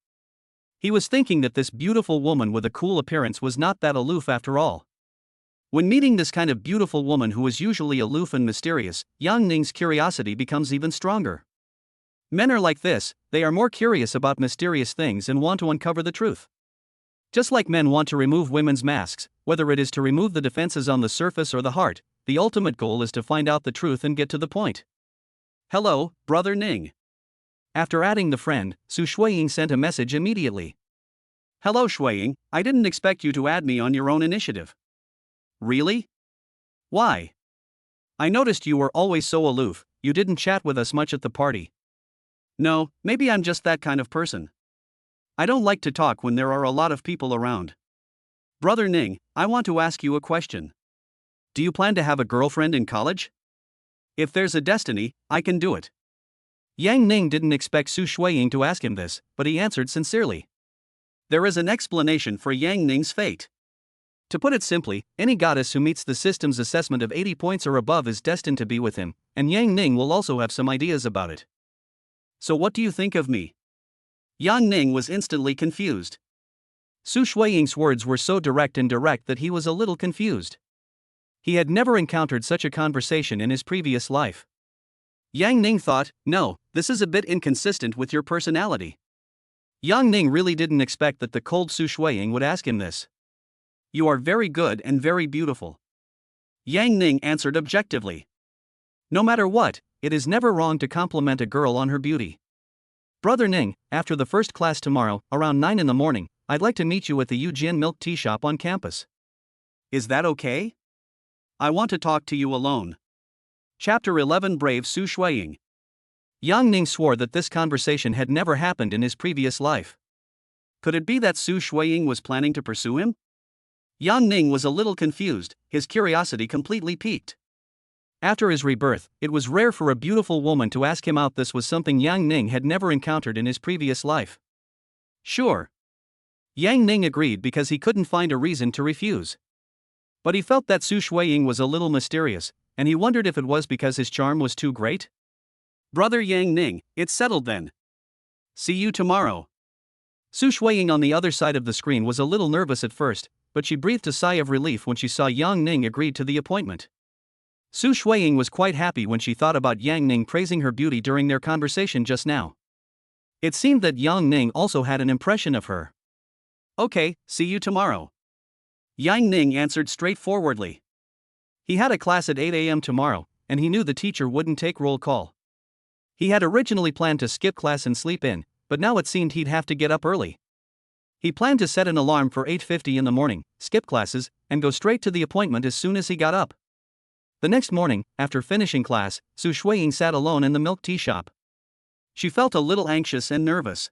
He was thinking that this beautiful woman with a cool appearance was not that aloof after all. When meeting this kind of beautiful woman who is usually aloof and mysterious, Yang Ning's curiosity becomes even stronger. Men are like this, they are more curious about mysterious things and want to uncover the truth. Just like men want to remove women's masks, whether it is to remove the defenses on the surface or the heart, the ultimate goal is to find out the truth and get to the point. Hello, brother Ning. After adding the friend, Su Shuiying sent a message immediately. Hello Shuiying, I didn't expect you to add me on your own initiative. Really? Why? I noticed you were always so aloof, you didn't chat with us much at the party. No, maybe I'm just that kind of person. I don't like to talk when there are a lot of people around. Brother Ning, I want to ask you a question. Do you plan to have a girlfriend in college? If there's a destiny, I can do it. Yang Ning didn't expect Su Shuiying to ask him this, but he answered sincerely. There is an explanation for Yang Ning's fate. To put it simply, any goddess who meets the system's assessment of 80 points or above is destined to be with him, and Yang Ning will also have some ideas about it. So what do you think of me? Yang Ning was instantly confused. Su Shuiying's words were so direct that he was a little confused. He had never encountered such a conversation in his previous life. Yang Ning thought, no, this is a bit inconsistent with your personality. Yang Ning really didn't expect that the cold Su Shuiying would ask him this. You are very good and very beautiful. Yang Ning answered objectively. No matter what, it is never wrong to compliment a girl on her beauty. Brother Ning, after the first class tomorrow, around 9 in the morning, I'd like to meet you at the Eugene milk tea shop on campus. Is that okay? I want to talk to you alone. Chapter 11 Brave Su Shuiying. Yang Ning swore that this conversation had never happened in his previous life. Could it be that Su Shuiying was planning to pursue him? Yang Ning was a little confused, his curiosity completely piqued. After his rebirth, it was rare for a beautiful woman to ask him out. This was something Yang Ning had never encountered in his previous life. Sure. Yang Ning agreed because he couldn't find a reason to refuse. But he felt that Su Shuiying was a little mysterious, and he wondered if it was because his charm was too great. Brother Yang Ning, it's settled then. See you tomorrow. Su Shuiying on the other side of the screen was a little nervous at first, but she breathed a sigh of relief when she saw Yang Ning agreed to the appointment. Su Shuiying was quite happy when she thought about Yang Ning praising her beauty during their conversation just now. It seemed that Yang Ning also had an impression of her. Okay, see you tomorrow. Yang Ning answered straightforwardly. He had a class at 8 a.m. tomorrow, and he knew the teacher wouldn't take roll call. He had originally planned to skip class and sleep in, but now it seemed he'd have to get up early. He planned to set an alarm for 8:50 in the morning, skip classes, and go straight to the appointment as soon as he got up. The next morning, after finishing class, Su Shuiying sat alone in the milk tea shop. She felt a little anxious and nervous.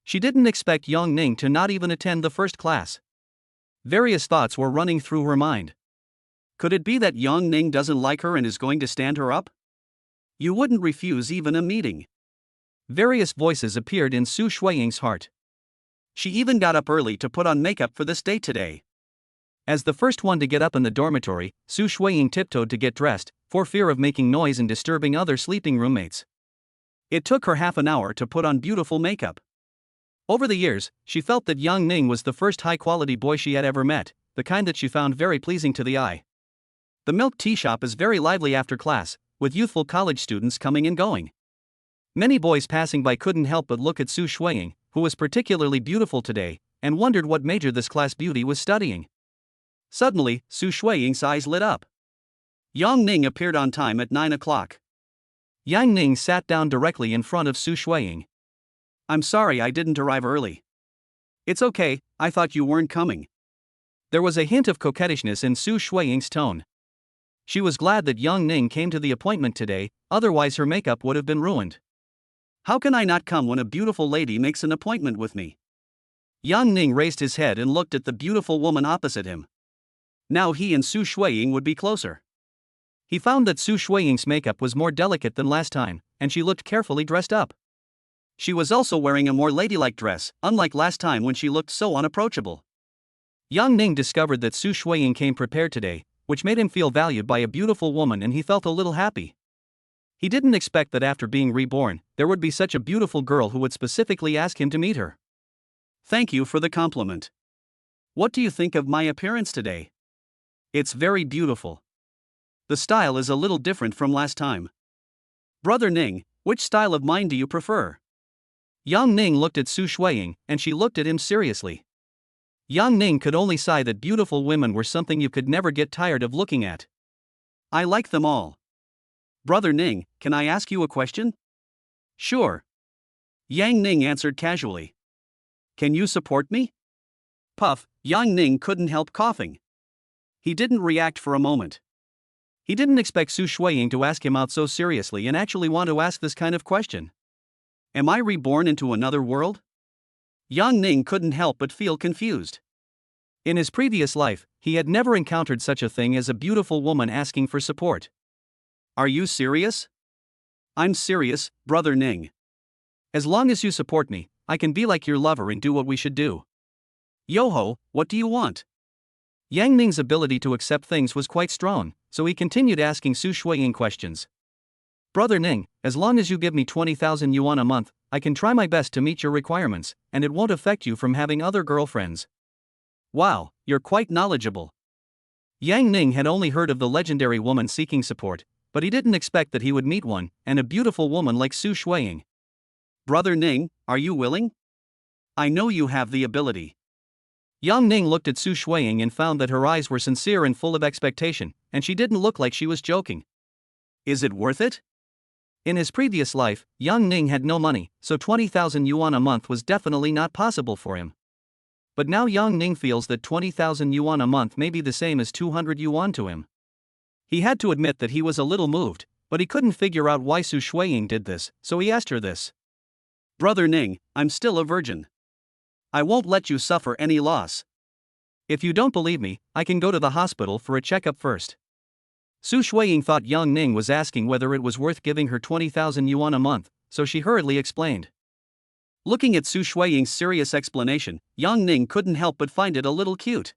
She didn't expect Yang Ning to not even attend the first class. Various thoughts were running through her mind. Could it be that Yang Ning doesn't like her and is going to stand her up? You wouldn't refuse even a meeting. Various voices appeared in Su Shuiying's heart. She even got up early to put on makeup for this date today. As the first one to get up in the dormitory, Su Shuiying tiptoed to get dressed, for fear of making noise and disturbing other sleeping roommates. It took her half an hour to put on beautiful makeup. Over the years, she felt that Yang Ning was the first high-quality boy she had ever met, the kind that she found very pleasing to the eye. The milk tea shop is very lively after class, with youthful college students coming and going. Many boys passing by couldn't help but look at Su Shuiying, who was particularly beautiful today, and wondered what major this class beauty was studying. Suddenly, Su Shuiying's eyes lit up. Yang Ning appeared on time at 9 o'clock. Yang Ning sat down directly in front of Su Shuiying. I'm sorry I didn't arrive early. It's okay, I thought you weren't coming. There was a hint of coquettishness in Su Shuiying's tone. She was glad that Yang Ning came to the appointment today, otherwise her makeup would have been ruined. How can I not come when a beautiful lady makes an appointment with me? Yang Ning raised his head and looked at the beautiful woman opposite him. Now he and Su Shuiying would be closer. He found that Su Shuiying's makeup was more delicate than last time, and she looked carefully dressed up. She was also wearing a more ladylike dress, unlike last time when she looked so unapproachable. Yang Ning discovered that Su Shuiying came prepared today, which made him feel valued by a beautiful woman, and he felt a little happy. He didn't expect that after being reborn, there would be such a beautiful girl who would specifically ask him to meet her. Thank you for the compliment. What do you think of my appearance today? It's very beautiful. The style is a little different from last time. Brother Ning, which style of mine do you prefer? Yang Ning looked at Su Shuiying, and she looked at him seriously. Yang Ning could only sigh that beautiful women were something you could never get tired of looking at. I like them all. Brother Ning, can I ask you a question? Sure. Yang Ning answered casually. Can you support me? Puff, Yang Ning couldn't help coughing. He didn't react for a moment. He didn't expect Su Shuiying to ask him out so seriously and actually want to ask this kind of question. Am I reborn into another world? Yang Ning couldn't help but feel confused. In his previous life, he had never encountered such a thing as a beautiful woman asking for support. Are you serious? I'm serious, Brother Ning. As long as you support me, I can be like your lover and do what we should do. Yo-ho, what do you want? Yang Ning's ability to accept things was quite strong, so he continued asking Su Shuiying questions. Brother Ning, as long as you give me 20,000 yuan a month, I can try my best to meet your requirements, and it won't affect you from having other girlfriends. Wow, you're quite knowledgeable. Yang Ning had only heard of the legendary woman seeking support, but he didn't expect that he would meet one, and a beautiful woman like Su Shuiying. Brother Ning, are you willing? I know you have the ability. Yang Ning looked at Su Shuiying and found that her eyes were sincere and full of expectation, and she didn't look like she was joking. Is it worth it? In his previous life, Yang Ning had no money, so 20,000 yuan a month was definitely not possible for him. But now Yang Ning feels that 20,000 yuan a month may be the same as 200 yuan to him. He had to admit that he was a little moved, but he couldn't figure out why Su Shuiying did this, so he asked her this. Brother Ning, I'm still a virgin. I won't let you suffer any loss. If you don't believe me, I can go to the hospital for a checkup first. Su Shuiying thought Yang Ning was asking whether it was worth giving her 20,000 yuan a month, so she hurriedly explained. Looking at Su Shuiying's serious explanation, Yang Ning couldn't help but find it a little cute.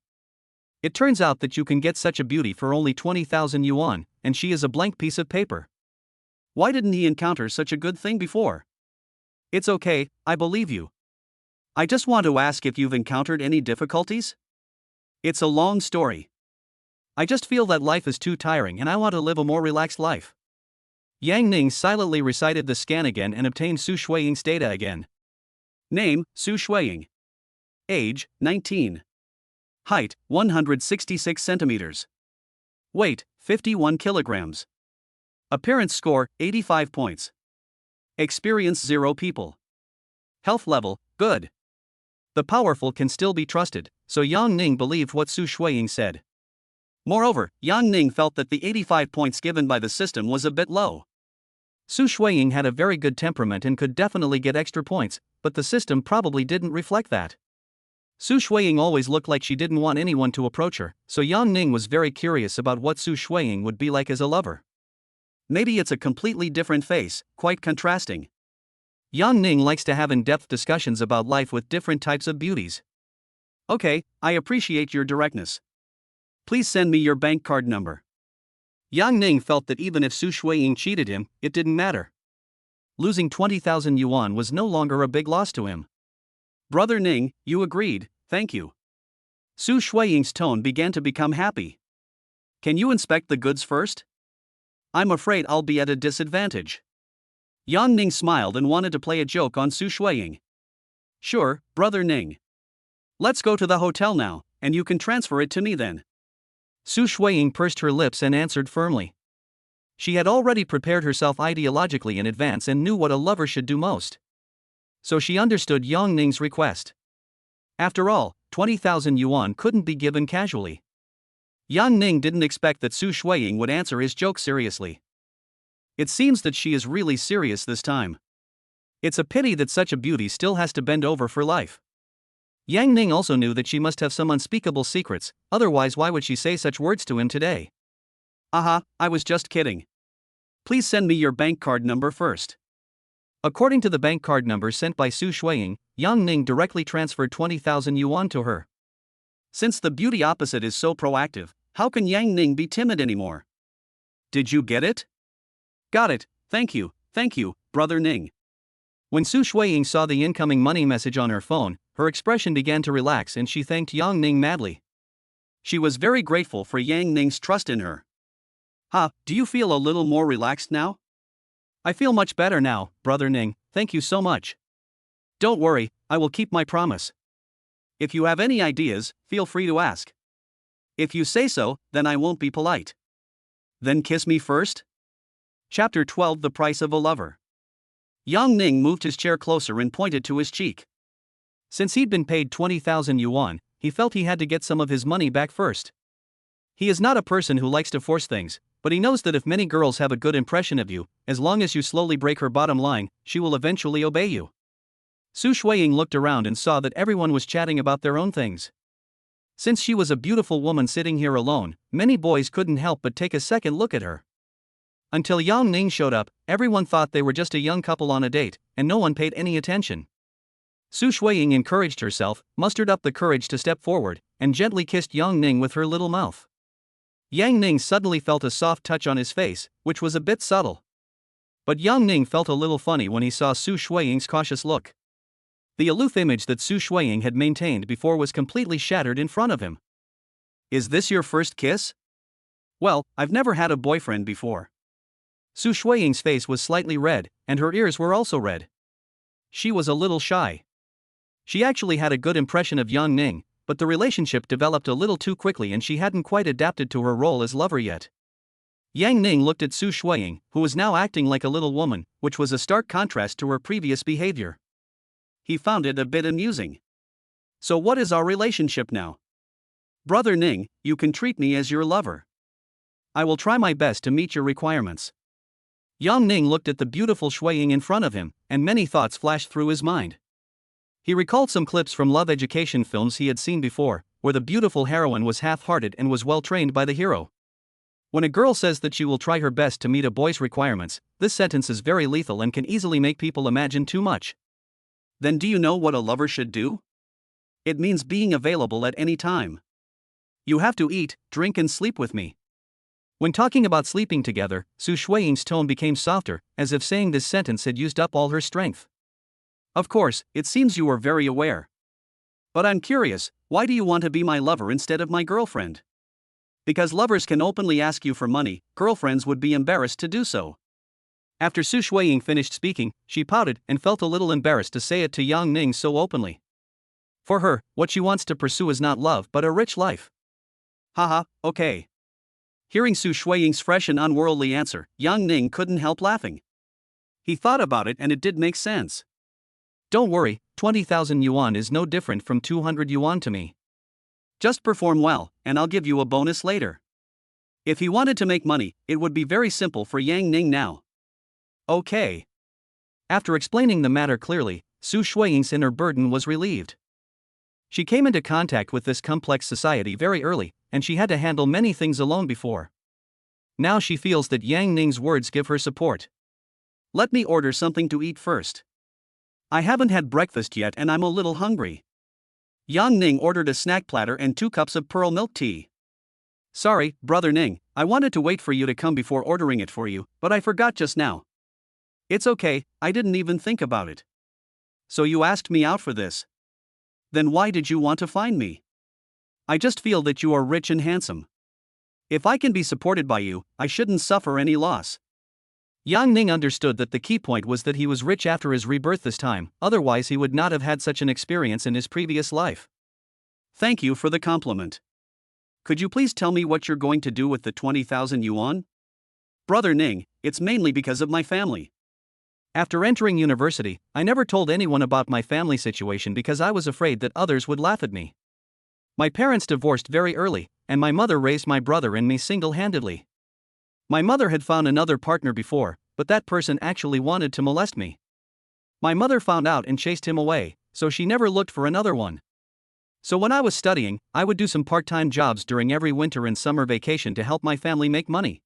It turns out that you can get such a beauty for only 20,000 yuan, and she is a blank piece of paper. Why didn't he encounter such a good thing before? It's okay, I believe you. I just want to ask if you've encountered any difficulties? It's a long story. I just feel that life is too tiring and I want to live a more relaxed life. Yang Ning silently recited the scan again and obtained Su Shuiying's data again. Name, Su Shuiying. Age, 19. Height, 166 centimeters. Weight, 51 kilograms. Appearance score, 85 points. Experience 0 people. Health level, good. The powerful can still be trusted, so Yang Ning believed what Su Shuiying said. Moreover, Yang Ning felt that the 85 points given by the system was a bit low. Su Shuiying had a very good temperament and could definitely get extra points, but the system probably didn't reflect that. Su Shuiying always looked like she didn't want anyone to approach her, so Yang Ning was very curious about what Su Shuiying would be like as a lover. Maybe it's a completely different face, quite contrasting. Yang Ning likes to have in-depth discussions about life with different types of beauties. Okay, I appreciate your directness. Please send me your bank card number. Yang Ning felt that even if Su Shuiying cheated him, it didn't matter. Losing 20,000 yuan was no longer a big loss to him. Brother Ning, you agreed, thank you. Su Shuiying's tone began to become happy. Can you inspect the goods first? I'm afraid I'll be at a disadvantage. Yang Ning smiled and wanted to play a joke on Su Shuiying. Sure, Brother Ning. Let's go to the hotel now, and you can transfer it to me then. Su Shuiying pursed her lips and answered firmly. She had already prepared herself ideologically in advance and knew what a lover should do most. So she understood Yang Ning's request. After all, 20,000 yuan couldn't be given casually. Yang Ning didn't expect that Su Shuiying would answer his joke seriously. It seems that she is really serious this time. It's a pity that such a beauty still has to bend over for life. Yang Ning also knew that she must have some unspeakable secrets, otherwise why would she say such words to him today? Aha, I was just kidding. Please send me your bank card number first. According to the bank card number sent by Su Shuiying, Yang Ning directly transferred 20,000 yuan to her. Since the beauty opposite is so proactive, how can Yang Ning be timid anymore? Did you get it? Got it, thank you, Brother Ning. When Su Shuiying saw the incoming money message on her phone, her expression began to relax and she thanked Yang Ning madly. She was very grateful for Yang Ning's trust in her. Do you feel a little more relaxed now? I feel much better now, Brother Ning, thank you so much. Don't worry, I will keep my promise. If you have any ideas, feel free to ask. If you say so, then I won't be polite. Then kiss me first? Chapter 12 The Price of a Lover. Yang Ning moved his chair closer and pointed to his cheek. Since he'd been paid 20,000 yuan, he felt he had to get some of his money back first. He is not a person who likes to force things, but he knows that if many girls have a good impression of you, as long as you slowly break her bottom line, she will eventually obey you. Su Shuiying looked around and saw that everyone was chatting about their own things. Since she was a beautiful woman sitting here alone, many boys couldn't help but take a second look at her. Until Yang Ning showed up, everyone thought they were just a young couple on a date, and no one paid any attention. Su Shuiying encouraged herself, mustered up the courage to step forward, and gently kissed Yang Ning with her little mouth. Yang Ning suddenly felt a soft touch on his face, which was a bit subtle. But Yang Ning felt a little funny when he saw Su Shuiying's cautious look. The aloof image that Su Shuiying had maintained before was completely shattered in front of him. Is this your first kiss? Well, I've never had a boyfriend before. Su Shuiying's face was slightly red, and her ears were also red. She was a little shy. She actually had a good impression of Yang Ning, but the relationship developed a little too quickly and she hadn't quite adapted to her role as lover yet. Yang Ning looked at Su Shuiying, who was now acting like a little woman, which was a stark contrast to her previous behavior. He found it a bit amusing. So what is our relationship now? Brother Ning, you can treat me as your lover. I will try my best to meet your requirements. Yang Ning looked at the beautiful Shuiying in front of him, and many thoughts flashed through his mind. He recalled some clips from love education films he had seen before, where the beautiful heroine was half-hearted and was well trained by the hero. When a girl says that she will try her best to meet a boy's requirements, this sentence is very lethal and can easily make people imagine too much. Then do you know what a lover should do? It means being available at any time. You have to eat, drink and sleep with me. When talking about sleeping together, Su Shuiying's tone became softer, as if saying this sentence had used up all her strength. Of course, it seems you are very aware. But I'm curious, why do you want to be my lover instead of my girlfriend? Because lovers can openly ask you for money, girlfriends would be embarrassed to do so. After Su Shuiying finished speaking, she pouted and felt a little embarrassed to say it to Yang Ning so openly. For her, what she wants to pursue is not love but a rich life. Haha, okay. Hearing Su Shuiying's fresh and unworldly answer, Yang Ning couldn't help laughing. He thought about it and it did make sense. Don't worry, 20,000 yuan is no different from 200 yuan to me. Just perform well, and I'll give you a bonus later. If he wanted to make money, it would be very simple for Yang Ning now. Okay. After explaining the matter clearly, Su Shuiying's inner burden was relieved. She came into contact with this complex society very early, and she had to handle many things alone before. Now she feels that Yang Ning's words give her support. Let me order something to eat first. I haven't had breakfast yet and I'm a little hungry. Yang Ning ordered a snack platter and 2 cups of pearl milk tea. Sorry, Brother Ning, I wanted to wait for you to come before ordering it for you, but I forgot just now. It's okay, I didn't even think about it. So you asked me out for this. Then why did you want to find me? I just feel that you are rich and handsome. If I can be supported by you, I shouldn't suffer any loss. Yang Ning understood that the key point was that he was rich after his rebirth this time, otherwise he would not have had such an experience in his previous life. Thank you for the compliment. Could you please tell me what you're going to do with the 20,000 yuan? Brother Ning, it's mainly because of my family. After entering university, I never told anyone about my family situation because I was afraid that others would laugh at me. My parents divorced very early, and my mother raised my brother and me single-handedly. My mother had found another partner before, but that person actually wanted to molest me. My mother found out and chased him away, so she never looked for another one. So when I was studying, I would do some part-time jobs during every winter and summer vacation to help my family make money.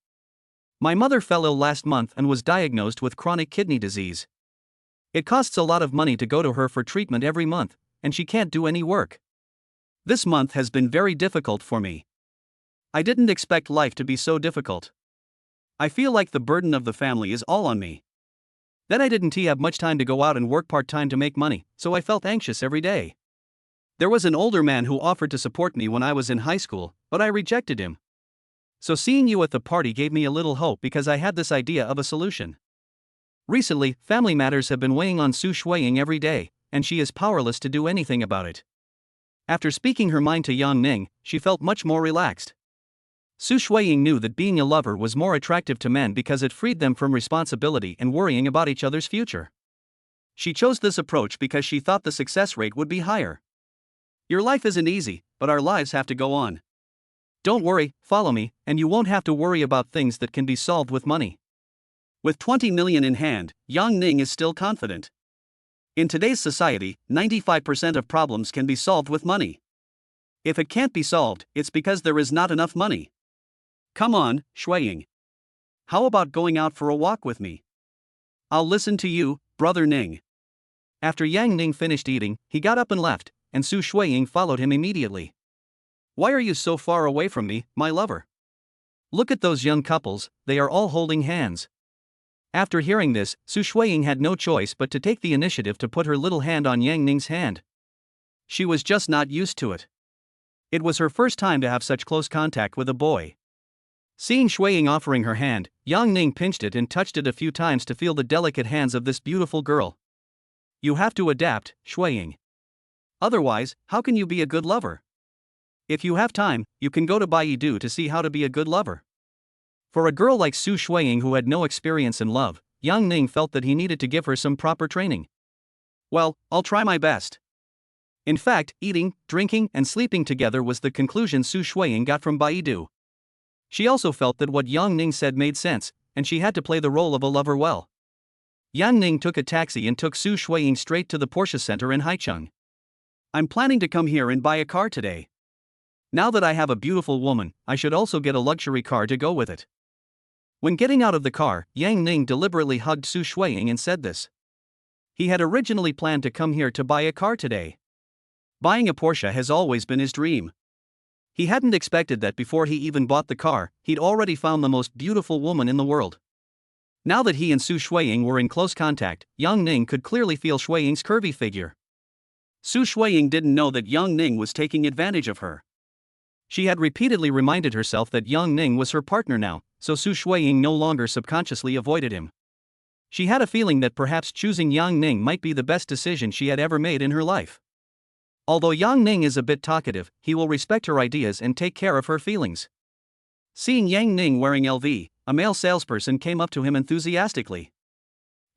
My mother fell ill last month and was diagnosed with chronic kidney disease. It costs a lot of money to go to her for treatment every month, and she can't do any work. This month has been very difficult for me. I didn't expect life to be so difficult. I feel like the burden of the family is all on me. Then I didn't have much time to go out and work part-time to make money, so I felt anxious every day. There was an older man who offered to support me when I was in high school, but I rejected him. So seeing you at the party gave me a little hope because I had this idea of a solution. Recently, family matters have been weighing on Su Shuiying every day, and she is powerless to do anything about it. After speaking her mind to Yang Ning, she felt much more relaxed. Su Shuiying knew that being a lover was more attractive to men because it freed them from responsibility and worrying about each other's future. She chose this approach because she thought the success rate would be higher. Your life isn't easy, but our lives have to go on. Don't worry, follow me, and you won't have to worry about things that can be solved with money. With 20 million in hand, Yang Ning is still confident. In today's society, 95% of problems can be solved with money. If it can't be solved, it's because there is not enough money. Come on, Shuiying. How about going out for a walk with me? I'll listen to you, Brother Ning. After Yang Ning finished eating, he got up and left, and Su Shuiying followed him immediately. Why are you so far away from me, my lover? Look at those young couples, they are all holding hands. After hearing this, Su Shuiying had no choice but to take the initiative to put her little hand on Yang Ning's hand. She was just not used to it. It was her first time to have such close contact with a boy. Seeing Shuiying offering her hand, Yang Ning pinched it and touched it a few times to feel the delicate hands of this beautiful girl. You have to adapt, Shuiying. Otherwise, how can you be a good lover? If you have time, you can go to Baidu to see how to be a good lover. For a girl like Su Shuiying who had no experience in love, Yang Ning felt that he needed to give her some proper training. Well, I'll try my best. In fact, eating, drinking, and sleeping together was the conclusion Su Shuiying got from Baidu. She also felt that what Yang Ning said made sense, and she had to play the role of a lover well. Yang Ning took a taxi and took Su Shuiying straight to the Porsche Center in Haicheng. I'm planning to come here and buy a car today. Now that I have a beautiful woman, I should also get a luxury car to go with it. When getting out of the car, Yang Ning deliberately hugged Su Shuiying and said this. He had originally planned to come here to buy a car today. Buying a Porsche has always been his dream. He hadn't expected that before he even bought the car, he'd already found the most beautiful woman in the world. Now that he and Su Shuiying were in close contact, Yang Ning could clearly feel Shuiying's curvy figure. Su Shuiying didn't know that Yang Ning was taking advantage of her. She had repeatedly reminded herself that Yang Ning was her partner now, so Su Shuiying no longer subconsciously avoided him. She had a feeling that perhaps choosing Yang Ning might be the best decision she had ever made in her life. Although Yang Ning is a bit talkative, he will respect her ideas and take care of her feelings. Seeing Yang Ning wearing LV, a male salesperson came up to him enthusiastically.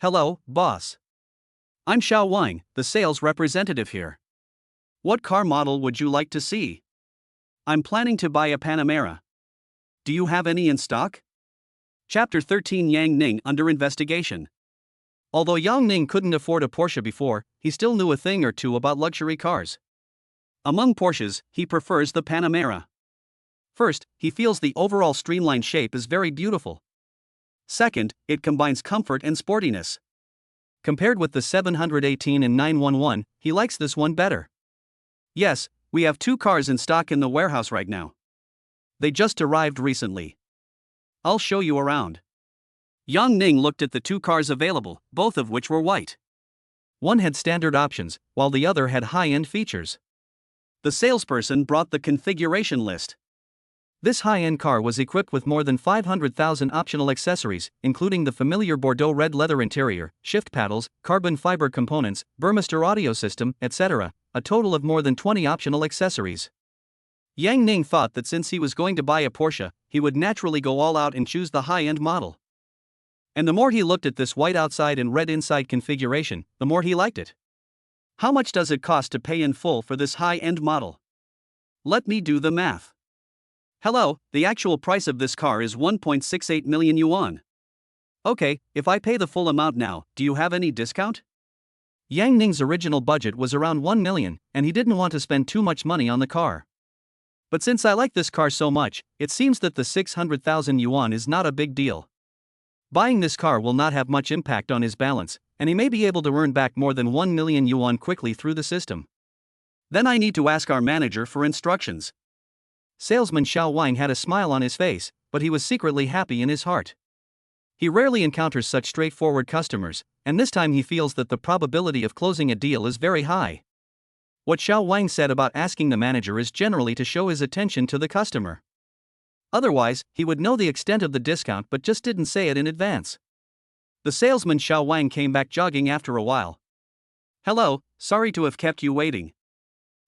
"Hello, boss. I'm Xiao Wang, the sales representative here. What car model would you like to see? I'm planning to buy a Panamera. Do you have any in stock?" Chapter 13 Yang Ning under investigation. Although Yang Ning couldn't afford a Porsche before, he still knew a thing or two about luxury cars. Among Porsches, he prefers the Panamera. First, he feels the overall streamlined shape is very beautiful. Second, it combines comfort and sportiness. Compared with the 718 and 911, he likes this one better. Yes, we have 2 cars in stock in the warehouse right now. They just arrived recently. I'll show you around. Yang Ning looked at the 2 cars available, both of which were white. One had standard options, while the other had high-end features. The salesperson brought the configuration list. This high-end car was equipped with more than 500,000 optional accessories, including the familiar Bordeaux red leather interior, shift paddles, carbon fiber components, Burmester audio system, etc., a total of more than 20 optional accessories. Yang Ning thought that since he was going to buy a Porsche, he would naturally go all out and choose the high-end model. And the more he looked at this white outside and red inside configuration, the more he liked it. How much does it cost to pay in full for this high-end model? Let me do the math. Hello, the actual price of this car is 1.68 million yuan. Okay, if I pay the full amount now, do you have any discount? Yang Ning's original budget was around 1 million, and he didn't want to spend too much money on the car. But since I like this car so much, it seems that the 600,000 yuan is not a big deal. Buying this car will not have much impact on his balance, and he may be able to earn back more than 1 million yuan quickly through the system. Then I need to ask our manager for instructions. Salesman Xiao Wang had a smile on his face, but he was secretly happy in his heart. He rarely encounters such straightforward customers, and this time he feels that the probability of closing a deal is very high. What Xiao Wang said about asking the manager is generally to show his attention to the customer. Otherwise, he would know the extent of the discount but just didn't say it in advance. The salesman Xiao Wang came back jogging after a while. "Hello, sorry to have kept you waiting.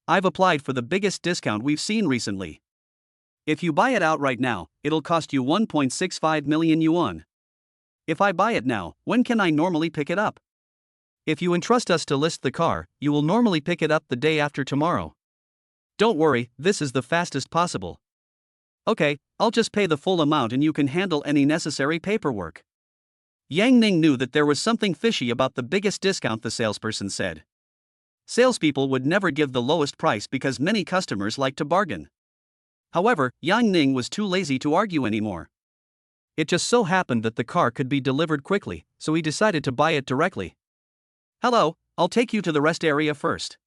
I've applied for the biggest discount we've seen recently. If you buy it outright now, it'll cost you 1.65 million yuan. If I buy it now, when can I normally pick it up? If you entrust us to list the car, you will normally pick it up the day after tomorrow. Don't worry, this is the fastest possible. Okay, I'll just pay the full amount and you can handle any necessary paperwork." Yang Ning knew that there was something fishy about the biggest discount, the salesperson said. Salespeople would never give the lowest price because many customers like to bargain. However, Yang Ning was too lazy to argue anymore. It just so happened that the car could be delivered quickly, so he decided to buy it directly. "Hello, I'll take you to the rest area first.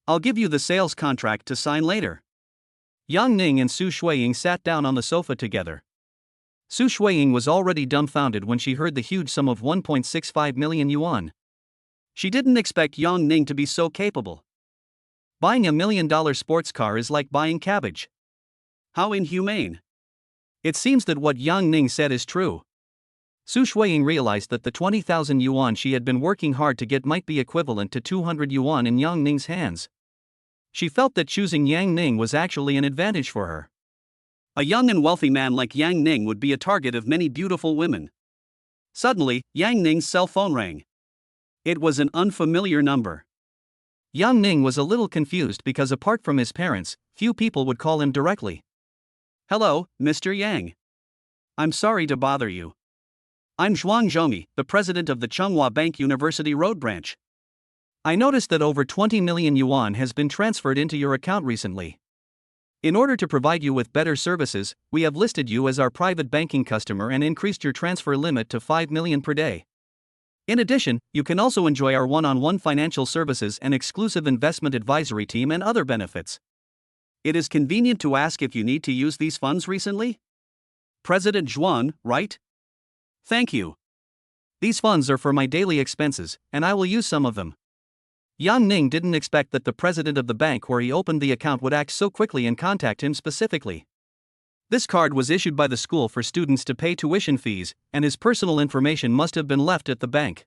I'll give you the sales contract to sign later." Yang Ning and Su Shuiying sat down on the sofa together. Su Shuiying was already dumbfounded when she heard the huge sum of 1.65 million yuan. She didn't expect Yang Ning to be so capable. Buying $1 million sports car is like buying cabbage. How inhumane. It seems that what Yang Ning said is true. Su Shuiying realized that the 20,000 yuan she had been working hard to get might be equivalent to 200 yuan in Yang Ning's hands. She felt that choosing Yang Ning was actually an advantage for her. A young and wealthy man like Yang Ning would be a target of many beautiful women. Suddenly, Yang Ning's cell phone rang. It was an unfamiliar number. Yang Ning was a little confused because apart from his parents, few people would call him directly. "Hello, Mr. Yang. I'm sorry to bother you. I'm Zhuang Zhongyi, the president of the Tsinghua Bank University Road branch. I noticed that over 20 million yuan has been transferred into your account recently. In order to provide you with better services, we have listed you as our private banking customer and increased your transfer limit to 5 million per day. In addition, you can also enjoy our one-on-one financial services and exclusive investment advisory team and other benefits. It is convenient to ask if you need to use these funds recently? President Yuan, right? Thank you. These funds are for my daily expenses, and I will use some of them. Yang Ning didn't expect that the president of the bank where he opened the account would act so quickly and contact him specifically. This card was issued by the school for students to pay tuition fees, and his personal information must have been left at the bank.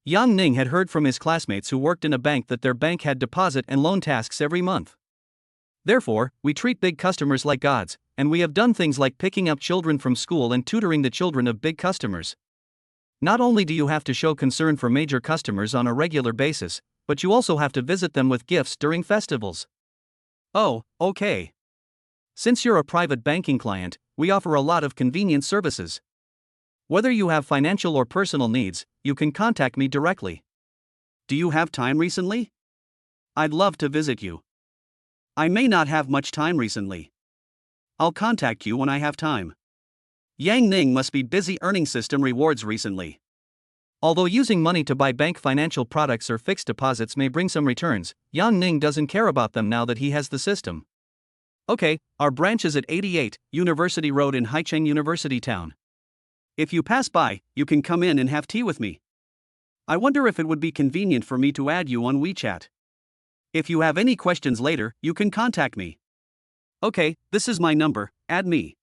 Yang Ning had heard from his classmates who worked in a bank that their bank had deposit and loan tasks every month. Therefore, we treat big customers like gods, and we have done things like picking up children from school and tutoring the children of big customers. Not only do you have to show concern for major customers on a regular basis, but you also have to visit them with gifts during festivals. Oh, okay. Since you're a private banking client, we offer a lot of convenient services. Whether you have financial or personal needs, you can contact me directly. Do you have time recently? I'd love to visit you. I may not have much time recently. I'll contact you when I have time. Yang Ning must be busy earning system rewards recently. Although using money to buy bank financial products or fixed deposits may bring some returns, Yang Ning doesn't care about them now that he has the system. Okay, our branch is at 88 University Road in Haicheng University Town. If you pass by, you can come in and have tea with me. I wonder if it would be convenient for me to add you on WeChat. If you have any questions later, you can contact me. Okay, this is my number, add me.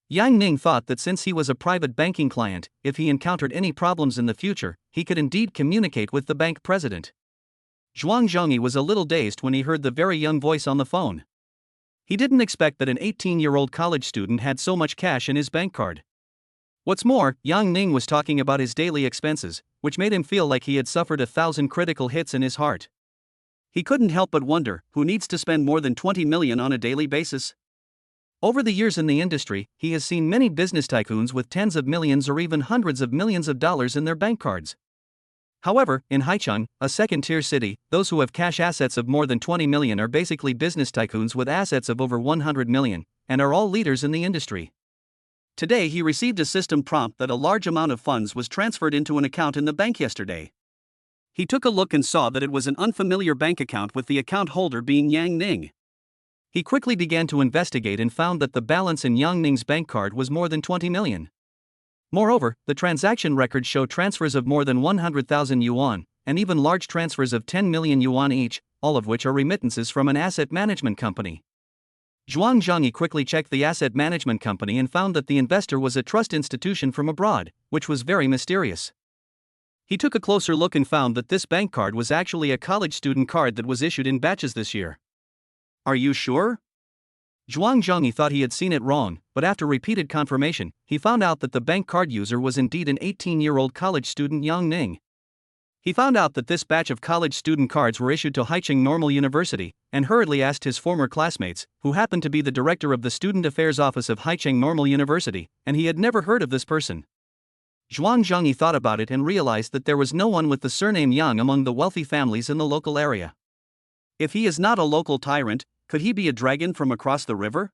Yang Ning thought that since he was a private banking client, if he encountered any problems in the future, he could indeed communicate with the bank president. Zhuang Zhongyi was a little dazed when he heard the very young voice on the phone. He didn't expect that an 18-year-old college student had so much cash in his bank card. What's more, Yang Ning was talking about his daily expenses, which made him feel like he had suffered 1,000 critical hits in his heart. He couldn't help but wonder, who needs to spend more than 20 million on a daily basis? Over the years in the industry, he has seen many business tycoons with tens of millions or even hundreds of millions of dollars in their bank cards. However, in Haicheng, a second-tier city, those who have cash assets of more than 20 million are basically business tycoons with assets of over 100 million, and are all leaders in the industry. Today he received a system prompt that a large amount of funds was transferred into an account in the bank yesterday. He took a look and saw that it was an unfamiliar bank account with the account holder being Yang Ning. He quickly began to investigate and found that the balance in Yang Ning's bank card was more than 20 million. Moreover, the transaction records show transfers of more than 100,000 yuan, and even large transfers of 10 million yuan each, all of which are remittances from an asset management company. Zhuang Zhongyi quickly checked the asset management company and found that the investor was a trust institution from abroad, which was very mysterious. He took a closer look and found that this bank card was actually a college student card that was issued in batches this year. Are you sure? Zhuang Zhongyi thought he had seen it wrong, but after repeated confirmation, he found out that the bank card user was indeed an 18-year-old college student Yang Ning. He found out that this batch of college student cards were issued to Haicheng Normal University, and hurriedly asked his former classmates, who happened to be the director of the Student Affairs Office of Haicheng Normal University, and he had never heard of this person. Zhuang Zhongyi thought about it and realized that there was no one with the surname Yang among the wealthy families in the local area. If he is not a local tyrant, could he be a dragon from across the river?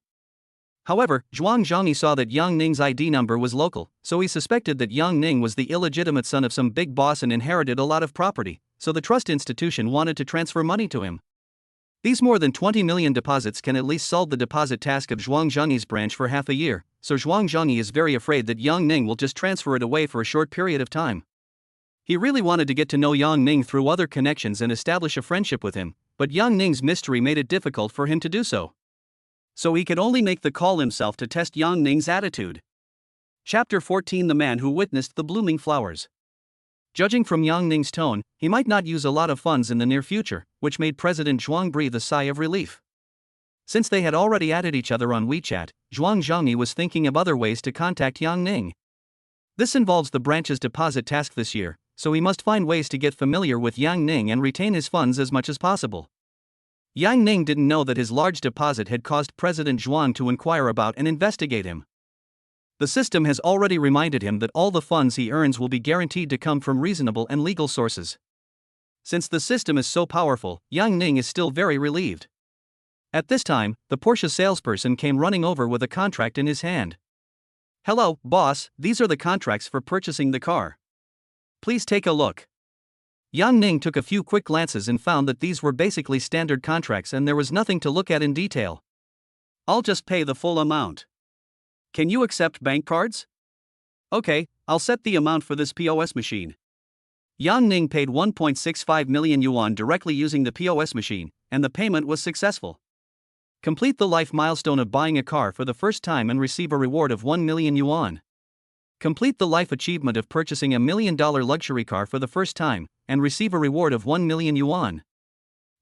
However, Zhuang Zhongyi saw that Yang Ning's ID number was local, so he suspected that Yang Ning was the illegitimate son of some big boss and inherited a lot of property, so the trust institution wanted to transfer money to him. These more than 20 million deposits can at least solve the deposit task of Zhuang Zhongyi's branch for half a year, so Zhuang Zhongyi is very afraid that Yang Ning will just transfer it away for a short period of time. He really wanted to get to know Yang Ning through other connections and establish a friendship with him, but Yang Ning's mystery made it difficult for him to do so. So he could only make the call himself to test Yang Ning's attitude. Chapter 14: The Man Who Witnessed the Blooming Flowers. Judging from Yang Ning's tone, he might not use a lot of funds in the near future, which made President Zhuang breathe a sigh of relief. Since they had already added each other on WeChat, Zhuang Zhongyi was thinking of other ways to contact Yang Ning. This involves the branch's deposit task this year, so he must find ways to get familiar with Yang Ning and retain his funds as much as possible. Yang Ning didn't know that his large deposit had caused President Zhuang to inquire about and investigate him. The system has already reminded him that all the funds he earns will be guaranteed to come from reasonable and legal sources. Since the system is so powerful, Yang Ning is still very relieved. At this time, the Porsche salesperson came running over with a contract in his hand. "Hello, boss, these are the contracts for purchasing the car. Please take a look." Yang Ning took a few quick glances and found that these were basically standard contracts and there was nothing to look at in detail. I'll just pay the full amount. Can you accept bank cards? Okay, I'll set the amount for this POS machine. Yang Ning paid 1.65 million yuan directly using the POS machine, and the payment was successful. Complete the life milestone of buying a car for the first time and receive a reward of 1 million yuan. Complete the life achievement of purchasing a $1 million luxury car for the first time, and receive a reward of 1 million yuan.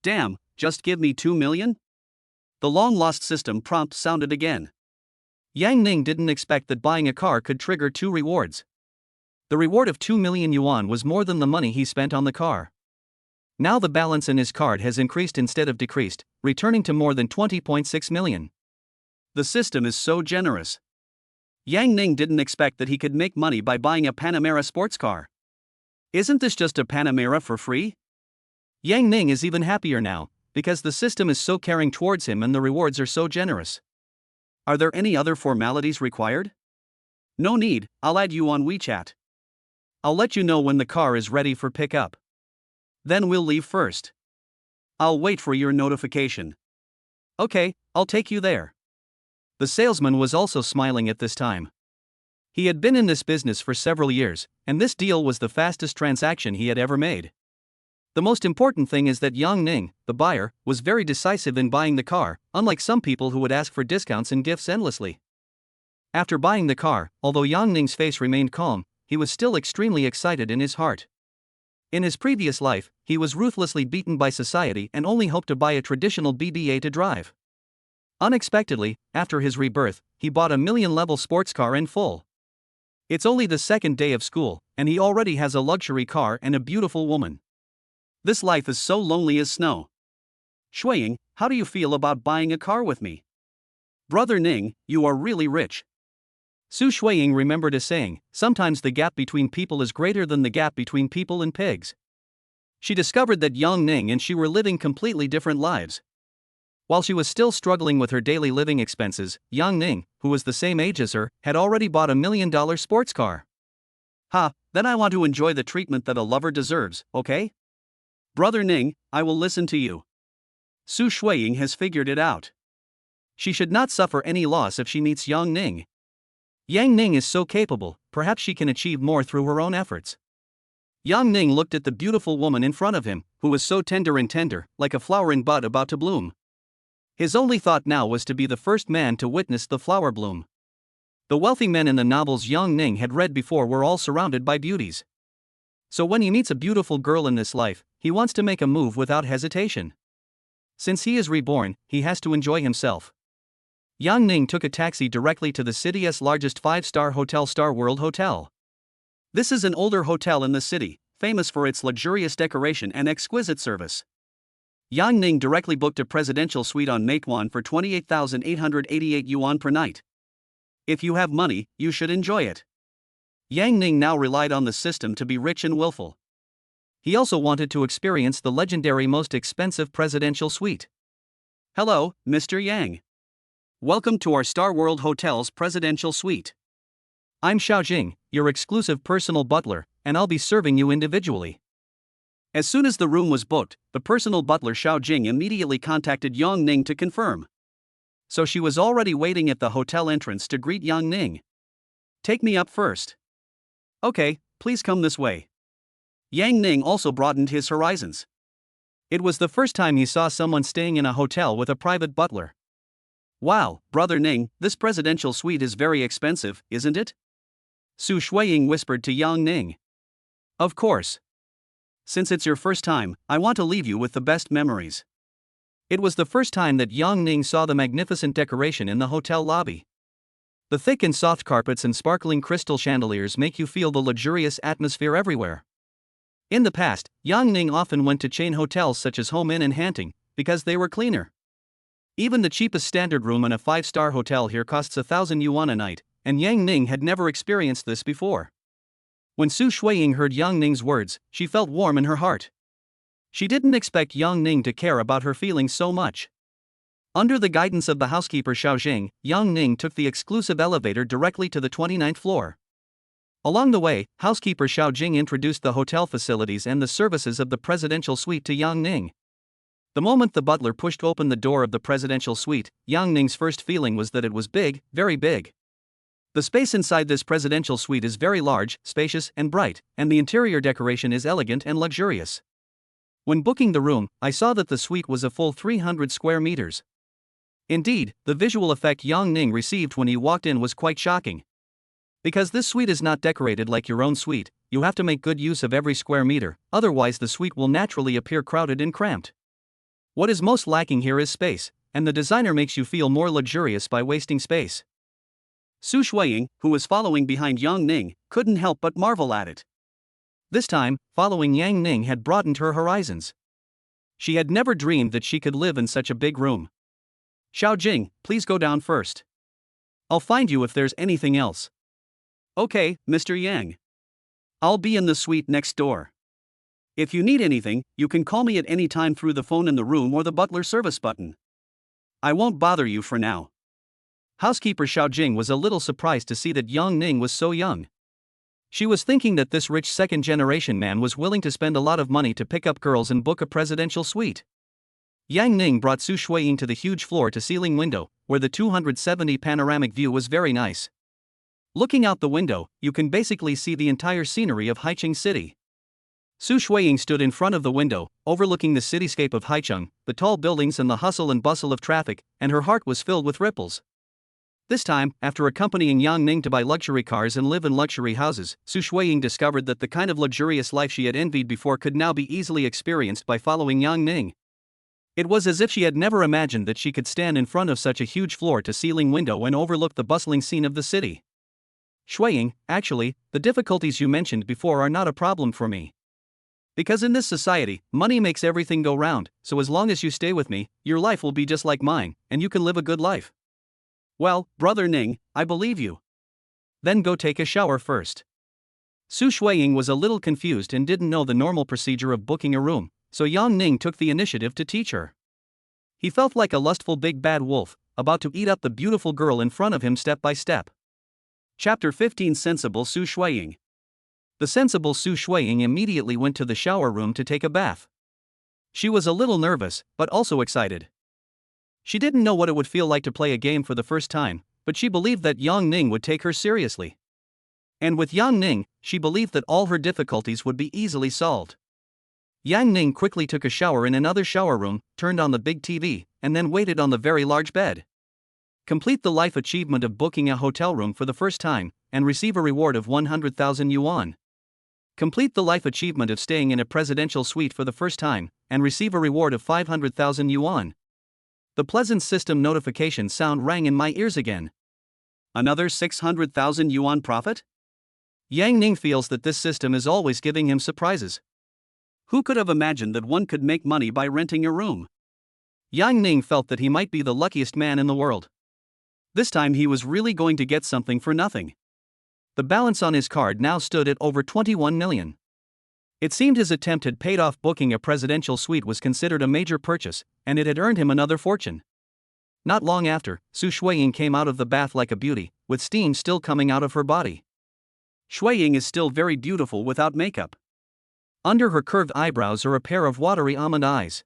Damn, just give me 2 million? The long-lost system prompt sounded again. Yang Ning didn't expect that buying a car could trigger 2 rewards. The reward of 2 million yuan was more than the money he spent on the car. Now the balance in his card has increased instead of decreased, returning to more than 20.6 million. The system is so generous. Yang Ning didn't expect that he could make money by buying a Panamera sports car. Isn't this just a Panamera for free? Yang Ning is even happier now, because the system is so caring towards him and the rewards are so generous. Are there any other formalities required? No need, I'll add you on WeChat. I'll let you know when the car is ready for pickup. Then we'll leave first. I'll wait for your notification. Okay, I'll take you there. The salesman was also smiling at this time. He had been in this business for several years, and this deal was the fastest transaction he had ever made. The most important thing is that Yang Ning, the buyer, was very decisive in buying the car, unlike some people who would ask for discounts and gifts endlessly. After buying the car, although Yang Ning's face remained calm, he was still extremely excited in his heart. In his previous life, he was ruthlessly beaten by society and only hoped to buy a traditional BBA to drive. Unexpectedly, after his rebirth, he bought a million-level sports car in full. It's only the second day of school, and he already has a luxury car and a beautiful woman. This life is so lonely as snow. Shuiying, how do you feel about buying a car with me? Brother Ning, you are really rich. Su Shuiying remembered a saying, sometimes the gap between people is greater than the gap between people and pigs. She discovered that Yang Ning and she were living completely different lives. While she was still struggling with her daily living expenses, Yang Ning, who was the same age as her, had already bought a $1 million sports car. Then I want to enjoy the treatment that a lover deserves, okay? Brother Ning, I will listen to you. Su Shuiying has figured it out. She should not suffer any loss if she meets Yang Ning. Yang Ning is so capable, perhaps she can achieve more through her own efforts. Yang Ning looked at the beautiful woman in front of him, who was so tender, like a flowering bud about to bloom. His only thought now was to be the first man to witness the flower bloom. The wealthy men in the novels Yang Ning had read before were all surrounded by beauties. So when he meets a beautiful girl in this life, he wants to make a move without hesitation. Since he is reborn, he has to enjoy himself. Yang Ning took a taxi directly to the city's largest 5-star hotel, Star World Hotel. This is an older hotel in the city, famous for its luxurious decoration and exquisite service. Yang Ning directly booked a presidential suite on Meituan for 28,888 yuan per night. If you have money, you should enjoy it. Yang Ning now relied on the system to be rich and willful. He also wanted to experience the legendary most expensive presidential suite. Hello, Mr. Yang. Welcome to our Star World Hotel's presidential suite. I'm Xiaojing, your exclusive personal butler, and I'll be serving you individually. As soon as the room was booked, the personal butler Xiaojing immediately contacted Yang Ning to confirm. So she was already waiting at the hotel entrance to greet Yang Ning. Take me up first. Okay, please come this way. Yang Ning also broadened his horizons. It was the first time he saw someone staying in a hotel with a private butler. Wow, Brother Ning, this presidential suite is very expensive, isn't it? Su Shuiying whispered to Yang Ning. Of course. Since it's your first time, I want to leave you with the best memories. It was the first time that Yang Ning saw the magnificent decoration in the hotel lobby. The thick and soft carpets and sparkling crystal chandeliers make you feel the luxurious atmosphere everywhere. In the past, Yang Ning often went to chain hotels such as Home Inn and Hanting, because they were cleaner. Even the cheapest standard room in a 5-star hotel here costs 1,000 yuan a night, and Yang Ning had never experienced this before. When Su Shuiying heard Yang Ning's words, she felt warm in her heart. She didn't expect Yang Ning to care about her feelings so much. Under the guidance of the housekeeper Xiaojing, Yang Ning took the exclusive elevator directly to the 29th floor. Along the way, housekeeper Xiao Jing introduced the hotel facilities and the services of the presidential suite to Yang Ning. The moment the butler pushed open the door of the presidential suite, Yang Ning's first feeling was that it was big, very big. The space inside this presidential suite is very large, spacious, and bright, and the interior decoration is elegant and luxurious. When booking the room, I saw that the suite was a full 300 square meters. Indeed, the visual effect Yang Ning received when he walked in was quite shocking. Because this suite is not decorated like your own suite, you have to make good use of every square meter, otherwise the suite will naturally appear crowded and cramped. What is most lacking here is space, and the designer makes you feel more luxurious by wasting space. Su Shuiying, who was following behind Yang Ning, couldn't help but marvel at it. This time, following Yang Ning had broadened her horizons. She had never dreamed that she could live in such a big room. Xiao Jing, please go down first. I'll find you if there's anything else. Okay, Mr. Yang. I'll be in the suite next door. If you need anything, you can call me at any time through the phone in the room or the butler service button. I won't bother you for now. Housekeeper Xiao Jing was a little surprised to see that Yang Ning was so young. She was thinking that this rich second-generation man was willing to spend a lot of money to pick up girls and book a presidential suite. Yang Ning brought Su Shuiying to the huge floor-to-ceiling window, where the 270 panoramic view was very nice. Looking out the window, you can basically see the entire scenery of Haicheng City. Su Shuiying stood in front of the window, overlooking the cityscape of Haicheng, the tall buildings and the hustle and bustle of traffic, and her heart was filled with ripples. This time, after accompanying Yang Ning to buy luxury cars and live in luxury houses, Su Shuiying discovered that the kind of luxurious life she had envied before could now be easily experienced by following Yang Ning. It was as if she had never imagined that she could stand in front of such a huge floor-to-ceiling window and overlook the bustling scene of the city. Shuiying, actually, the difficulties you mentioned before are not a problem for me. Because in this society, money makes everything go round, so as long as you stay with me, your life will be just like mine, and you can live a good life. Well, Brother Ning, I believe you. Then go take a shower first. Su Shuiying was a little confused and didn't know the normal procedure of booking a room, so Yang Ning took the initiative to teach her. He felt like a lustful big bad wolf, about to eat up the beautiful girl in front of him step by step. Chapter 15 Sensible Su Shuiying. The sensible Su Shuiying immediately went to the shower room to take a bath. She was a little nervous, but also excited. She didn't know what it would feel like to play a game for the first time, but she believed that Yang Ning would take her seriously. And with Yang Ning, she believed that all her difficulties would be easily solved. Yang Ning quickly took a shower in another shower room, turned on the big TV, and then waited on the very large bed. Complete the life achievement of booking a hotel room for the first time, and receive a reward of 100,000 yuan. Complete the life achievement of staying in a presidential suite for the first time, and receive a reward of 500,000 yuan. The pleasant system notification sound rang in my ears again. Another 600,000 yuan profit? Yang Ning feels that this system is always giving him surprises. Who could have imagined that one could make money by renting a room? Yang Ning felt that he might be the luckiest man in the world. This time he was really going to get something for nothing. The balance on his card now stood at over 21 million. It seemed his attempt had paid off. Booking a presidential suite was considered a major purchase, and it had earned him another fortune. Not long after, Su Shuiying came out of the bath like a beauty, with steam still coming out of her body. Shuiying is still very beautiful without makeup. Under her curved eyebrows are a pair of watery almond eyes.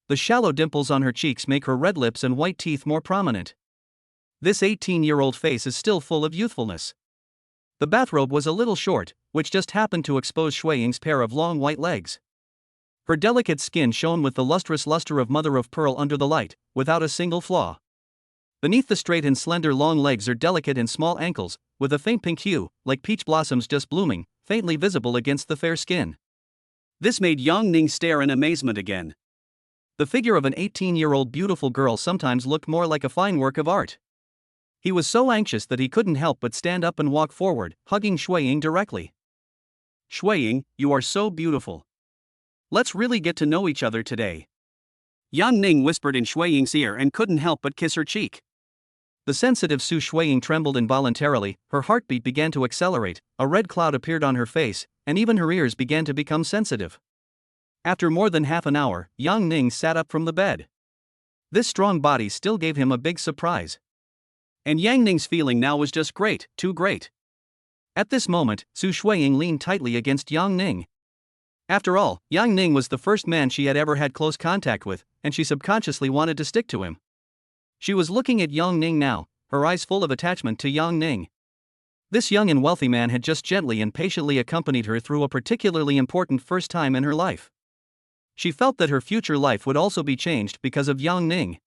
The shallow dimples on her cheeks make her red lips and white teeth more prominent. This 18-year-old face is still full of youthfulness. The bathrobe was a little short, which just happened to expose Shuiying's pair of long white legs. Her delicate skin shone with the lustrous luster of mother of pearl under the light, without a single flaw. Beneath the straight and slender long legs are delicate and small ankles, with a faint pink hue, like peach blossoms just blooming, faintly visible against the fair skin. This made Yang Ning stare in amazement again. The figure of an 18-year-old beautiful girl sometimes looked more like a fine work of art. He was so anxious that he couldn't help but stand up and walk forward, hugging Shuiying directly. Shuiying, you are so beautiful. Let's really get to know each other today. Yang Ning whispered in Shuiying's ear and couldn't help but kiss her cheek. The sensitive Su Shuiying trembled involuntarily, her heartbeat began to accelerate, a red cloud appeared on her face, and even her ears began to become sensitive. After more than half an hour, Yang Ning sat up from the bed. This strong body still gave him a big surprise. And Yang Ning's feeling now was just great, too great. At this moment, Su Shuiying leaned tightly against Yang Ning. After all, Yang Ning was the first man she had ever had close contact with, and she subconsciously wanted to stick to him. She was looking at Yang Ning now, her eyes full of attachment to Yang Ning. This young and wealthy man had just gently and patiently accompanied her through a particularly important first time in her life. She felt that her future life would also be changed because of Yang Ning.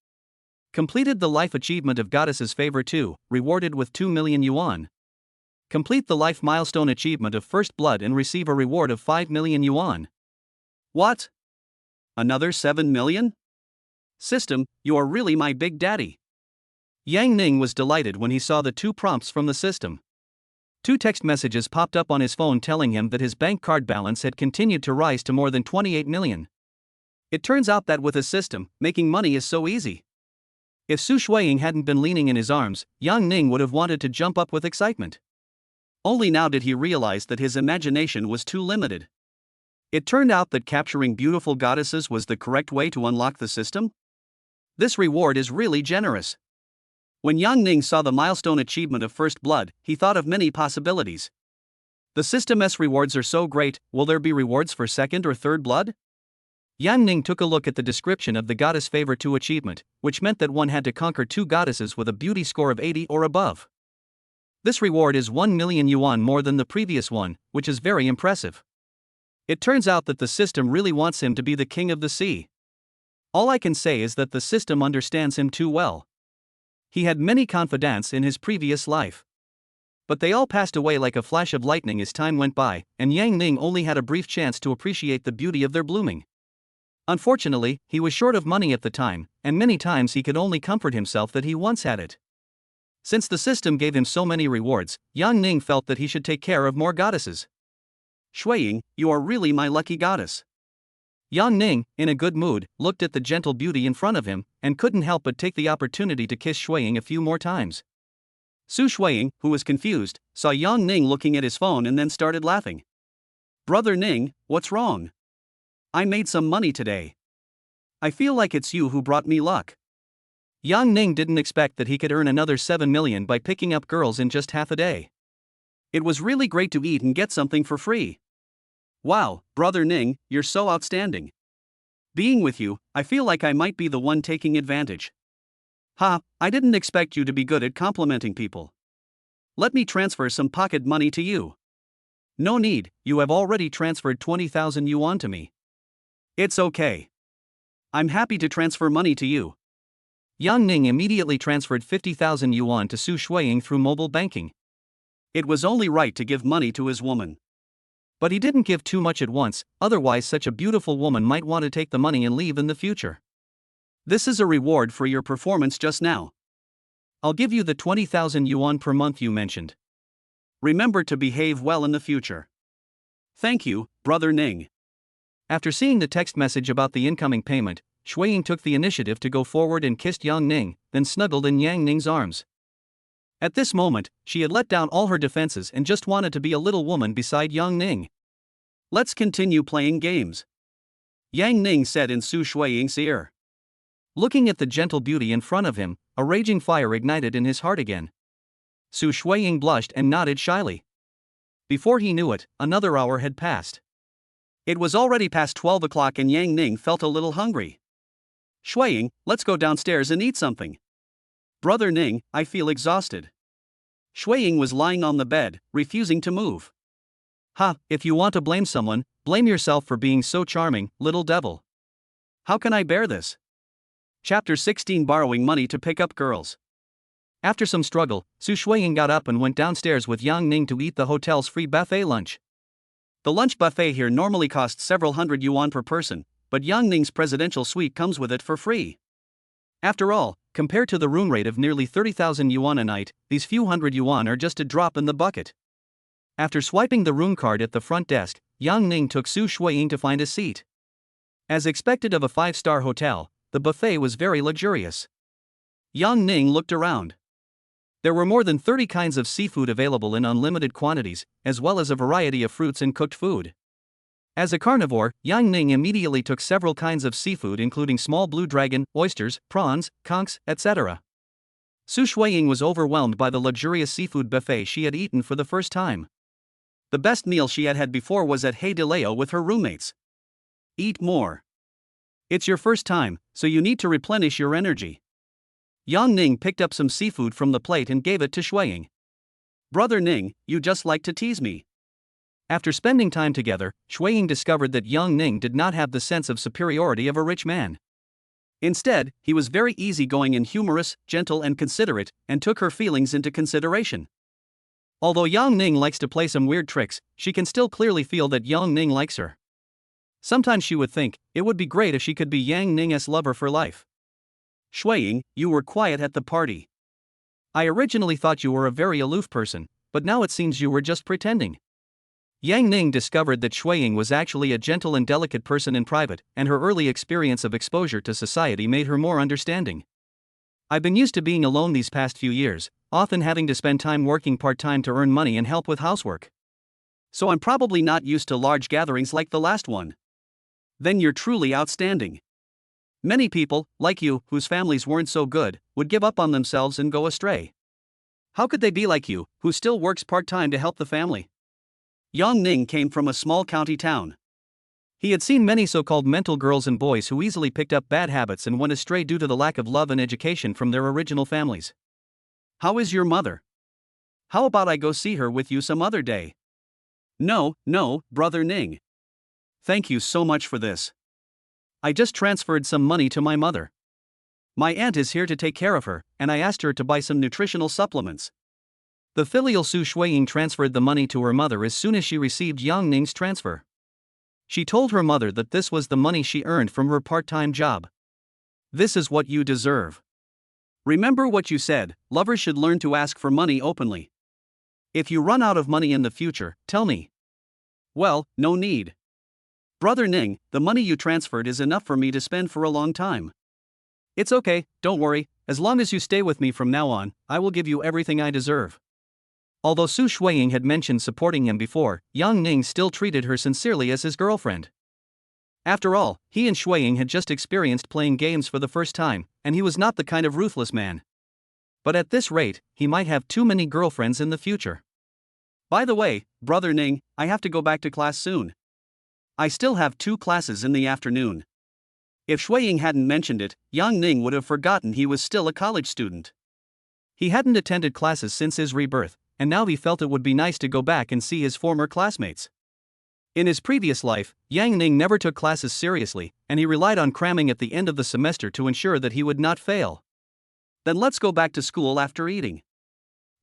Completed the life achievement of Goddess's Favor 2, rewarded with 2 million yuan. Complete the life milestone achievement of First Blood and receive a reward of 5 million yuan. What? Another 7 million? System, you are really my big daddy. Yang Ning was delighted when he saw the 2 prompts from the system. 2 text messages popped up on his phone telling him that his bank card balance had continued to rise to more than 28 million. It turns out that with a system, making money is so easy. If Su Shuiying hadn't been leaning in his arms, Yang Ning would have wanted to jump up with excitement. Only now did he realize that his imagination was too limited. It turned out that capturing beautiful goddesses was the correct way to unlock the system? This reward is really generous. When Yang Ning saw the milestone achievement of First Blood, he thought of many possibilities. The system's rewards are so great, will there be rewards for Second or Third Blood? Yang Ning took a look at the description of the Goddess Favor 2 achievement, which meant that one had to conquer 2 goddesses with a beauty score of 80 or above. This reward is 1 million yuan more than the previous one, which is very impressive. It turns out that the system really wants him to be the king of the sea. All I can say is that the system understands him too well. He had many confidants in his previous life. But they all passed away like a flash of lightning as time went by, and Yang Ning only had a brief chance to appreciate the beauty of their blooming. Unfortunately, he was short of money at the time, and many times he could only comfort himself that he once had it. Since the system gave him so many rewards, Yang Ning felt that he should take care of more goddesses. Shuiying, you are really my lucky goddess. Yang Ning, in a good mood, looked at the gentle beauty in front of him, and couldn't help but take the opportunity to kiss Shuiying a few more times. Su Shuiying, who was confused, saw Yang Ning looking at his phone and then started laughing. Brother Ning, what's wrong? I made some money today. I feel like it's you who brought me luck. Yang Ning didn't expect that he could earn another 7 million by picking up girls in just half a day. It was really great to eat and get something for free. Wow, Brother Ning, you're so outstanding. Being with you, I feel like I might be the one taking advantage. Ha, I didn't expect you to be good at complimenting people. Let me transfer some pocket money to you. No need, you have already transferred 20,000 yuan to me. It's okay. I'm happy to transfer money to you. Yang Ning immediately transferred 50,000 yuan to Su Shuiying through mobile banking. It was only right to give money to his woman. But he didn't give too much at once, otherwise such a beautiful woman might want to take the money and leave in the future. This is a reward for your performance just now. I'll give you the 20,000 yuan per month you mentioned. Remember to behave well in the future. Thank you, Brother Ning. After seeing the text message about the incoming payment, Shuiying took the initiative to go forward and kissed Yang Ning, then snuggled in Yang Ning's arms. At this moment, she had let down all her defenses and just wanted to be a little woman beside Yang Ning. Let's continue playing games, Yang Ning said in Su Shuiying's ear. Looking at the gentle beauty in front of him, a raging fire ignited in his heart again. Su Shuiying blushed and nodded shyly. Before he knew it, another hour had passed. It was already past 12 o'clock and Yang Ning felt a little hungry. Shuiying, let's go downstairs and eat something. Brother Ning, I feel exhausted. Shuiying was lying on the bed, refusing to move. Ha, if you want to blame someone, blame yourself for being so charming, little devil. How can I bear this? Chapter 16 Borrowing Money to Pick Up Girls. After some struggle, Su Shuiying got up and went downstairs with Yang Ning to eat the hotel's free buffet lunch. The lunch buffet here normally costs several hundred yuan per person, but Yang Ning's presidential suite comes with it for free. After all, compared to the room rate of nearly 30,000 yuan a night, these few hundred yuan are just a drop in the bucket. After swiping the room card at the front desk, Yang Ning took Su Shuiying to find a seat. As expected of a 5-star hotel, the buffet was very luxurious. Yang Ning looked around. There were more than 30 kinds of seafood available in unlimited quantities, as well as a variety of fruits and cooked food. As a carnivore, Yang Ning immediately took several kinds of seafood including small blue dragon, oysters, prawns, conchs, etc. Su Shuiying was overwhelmed by the luxurious seafood buffet she had eaten for the first time. The best meal she had had before was at Hay de Leo with her roommates. Eat more. It's your first time, so you need to replenish your energy. Yang Ning picked up some seafood from the plate and gave it to Shuiying. Brother Ning, you just like to tease me. After spending time together, Shuiying discovered that Yang Ning did not have the sense of superiority of a rich man. Instead, he was very easygoing and humorous, gentle and considerate, and took her feelings into consideration. Although Yang Ning likes to play some weird tricks, she can still clearly feel that Yang Ning likes her. Sometimes she would think, it would be great if she could be Yang Ning's lover for life. Shuiying, you were quiet at the party. I originally thought you were a very aloof person, but now it seems you were just pretending. Yang Ning discovered that Shuiying was actually a gentle and delicate person in private, and her early experience of exposure to society made her more understanding. I've been used to being alone these past few years, often having to spend time working part-time to earn money and help with housework. So I'm probably not used to large gatherings like the last one. Then you're truly outstanding. Many people, like you, whose families weren't so good, would give up on themselves and go astray. How could they be like you, who still works part-time to help the family? Yang Ning came from a small county town. He had seen many so-called mental girls and boys who easily picked up bad habits and went astray due to the lack of love and education from their original families. How is your mother? How about I go see her with you some other day? No, Brother Ning. Thank you so much for this. I just transferred some money to my mother. My aunt is here to take care of her, and I asked her to buy some nutritional supplements. The filial Su Shuiying transferred the money to her mother as soon as she received Yang Ning's transfer. She told her mother that this was the money she earned from her part-time job. This is what you deserve. Remember what you said, lovers should learn to ask for money openly. If you run out of money in the future, tell me. Well, no need. Brother Ning, the money you transferred is enough for me to spend for a long time. It's okay, don't worry, as long as you stay with me from now on, I will give you everything I deserve. Although Su Shuiying had mentioned supporting him before, Yang Ning still treated her sincerely as his girlfriend. After all, he and Shuiying had just experienced playing games for the first time, and he was not the kind of ruthless man. But at this rate, he might have too many girlfriends in the future. By the way, Brother Ning, I have to go back to class soon. I still have 2 classes in the afternoon. If Shuiying hadn't mentioned it, Yang Ning would have forgotten he was still a college student. He hadn't attended classes since his rebirth, and now he felt it would be nice to go back and see his former classmates. In his previous life, Yang Ning never took classes seriously, and he relied on cramming at the end of the semester to ensure that he would not fail. Then let's go back to school after eating.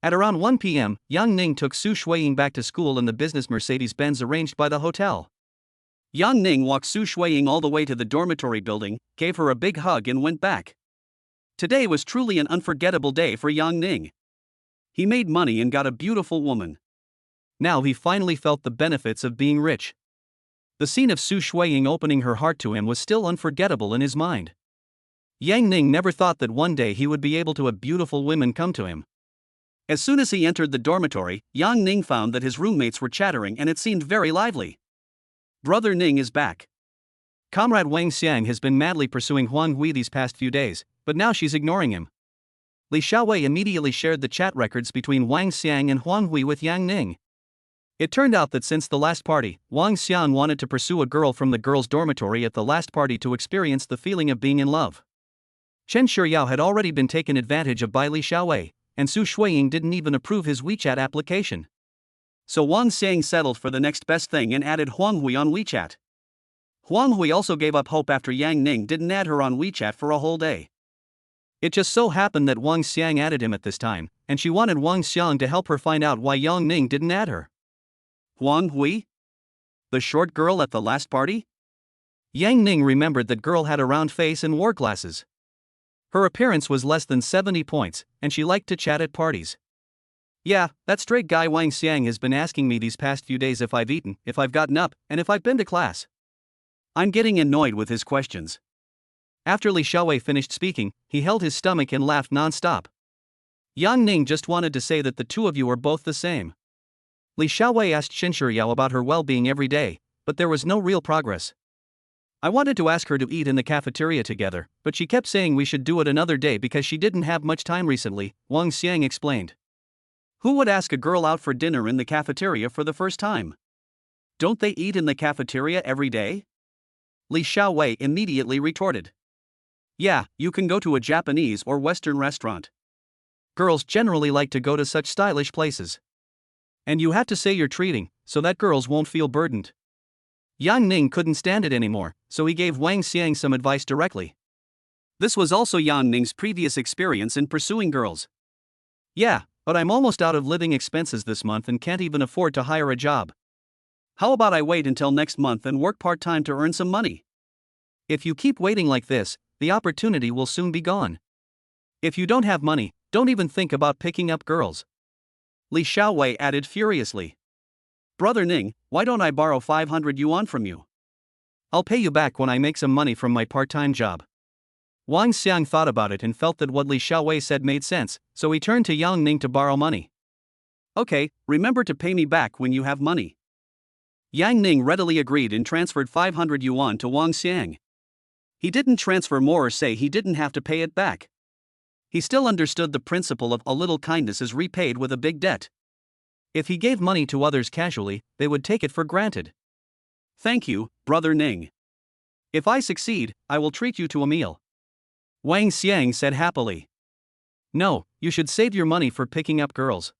At around 1 p.m., Yang Ning took Su Shuiying back to school in the business Mercedes-Benz arranged by the hotel. Yang Ning walked Su Shuiying all the way to the dormitory building, gave her a big hug and went back. Today was truly an unforgettable day for Yang Ning. He made money and got a beautiful woman. Now he finally felt the benefits of being rich. The scene of Su Shuiying opening her heart to him was still unforgettable in his mind. Yang Ning never thought that one day he would be able to have beautiful women come to him. As soon as he entered the dormitory, Yang Ning found that his roommates were chattering and it seemed very lively. Brother Ning is back. Comrade Wang Xiang has been madly pursuing Huang Hui these past few days, but now she's ignoring him. Li Xiaowei immediately shared the chat records between Wang Xiang and Huang Hui with Yang Ning. It turned out that since the last party, Wang Xiang wanted to pursue a girl from the girls' dormitory at the last party to experience the feeling of being in love. Chen Shiyao had already been taken advantage of by Li Xiaowei, and Su Shuiying didn't even approve his WeChat application. So Wang Xiang settled for the next best thing and added Huang Hui on WeChat. Huang Hui also gave up hope after Yang Ning didn't add her on WeChat for a whole day. It just so happened that Wang Xiang added him at this time, and she wanted Wang Xiang to help her find out why Yang Ning didn't add her. Huang Hui? The short girl at the last party? Yang Ning remembered that girl had a round face and wore glasses. Her appearance was less than 70 points, and she liked to chat at parties. Yeah, that straight guy Wang Xiang has been asking me these past few days if I've eaten, if I've gotten up, and if I've been to class. I'm getting annoyed with his questions. After Li Xiaowei finished speaking, he held his stomach and laughed non-stop. Yang Ning just wanted to say that the two of you are both the same. Li Xiaowei asked Chen Shiyao about her well-being every day, but there was no real progress. I wanted to ask her to eat in the cafeteria together, but she kept saying we should do it another day because she didn't have much time recently, Wang Xiang explained. Who would ask a girl out for dinner in the cafeteria for the first time? Don't they eat in the cafeteria every day? Li Xiaowei immediately retorted. Yeah, you can go to a Japanese or Western restaurant. Girls generally like to go to such stylish places. And you have to say you're treating, so that girls won't feel burdened. Yang Ning couldn't stand it anymore, so he gave Wang Xiang some advice directly. This was also Yang Ning's previous experience in pursuing girls. Yeah, but I'm almost out of living expenses this month and can't even afford to hire a job. How about I wait until next month and work part-time to earn some money? If you keep waiting like this, the opportunity will soon be gone. If you don't have money, don't even think about picking up girls. Li Xiaowei added furiously. Brother Ning, why don't I borrow 500 yuan from you? I'll pay you back when I make some money from my part-time job. Wang Xiang thought about it and felt that what Li Xiaowei said made sense, so he turned to Yang Ning to borrow money. Okay, remember to pay me back when you have money. Yang Ning readily agreed and transferred 500 yuan to Wang Xiang. He didn't transfer more or say he didn't have to pay it back. He still understood the principle of a little kindness is repaid with a big debt. If he gave money to others casually, they would take it for granted. Thank you, Brother Ning. If I succeed, I will treat you to a meal. Wang Xiang said happily. No, you should save your money for picking up girls.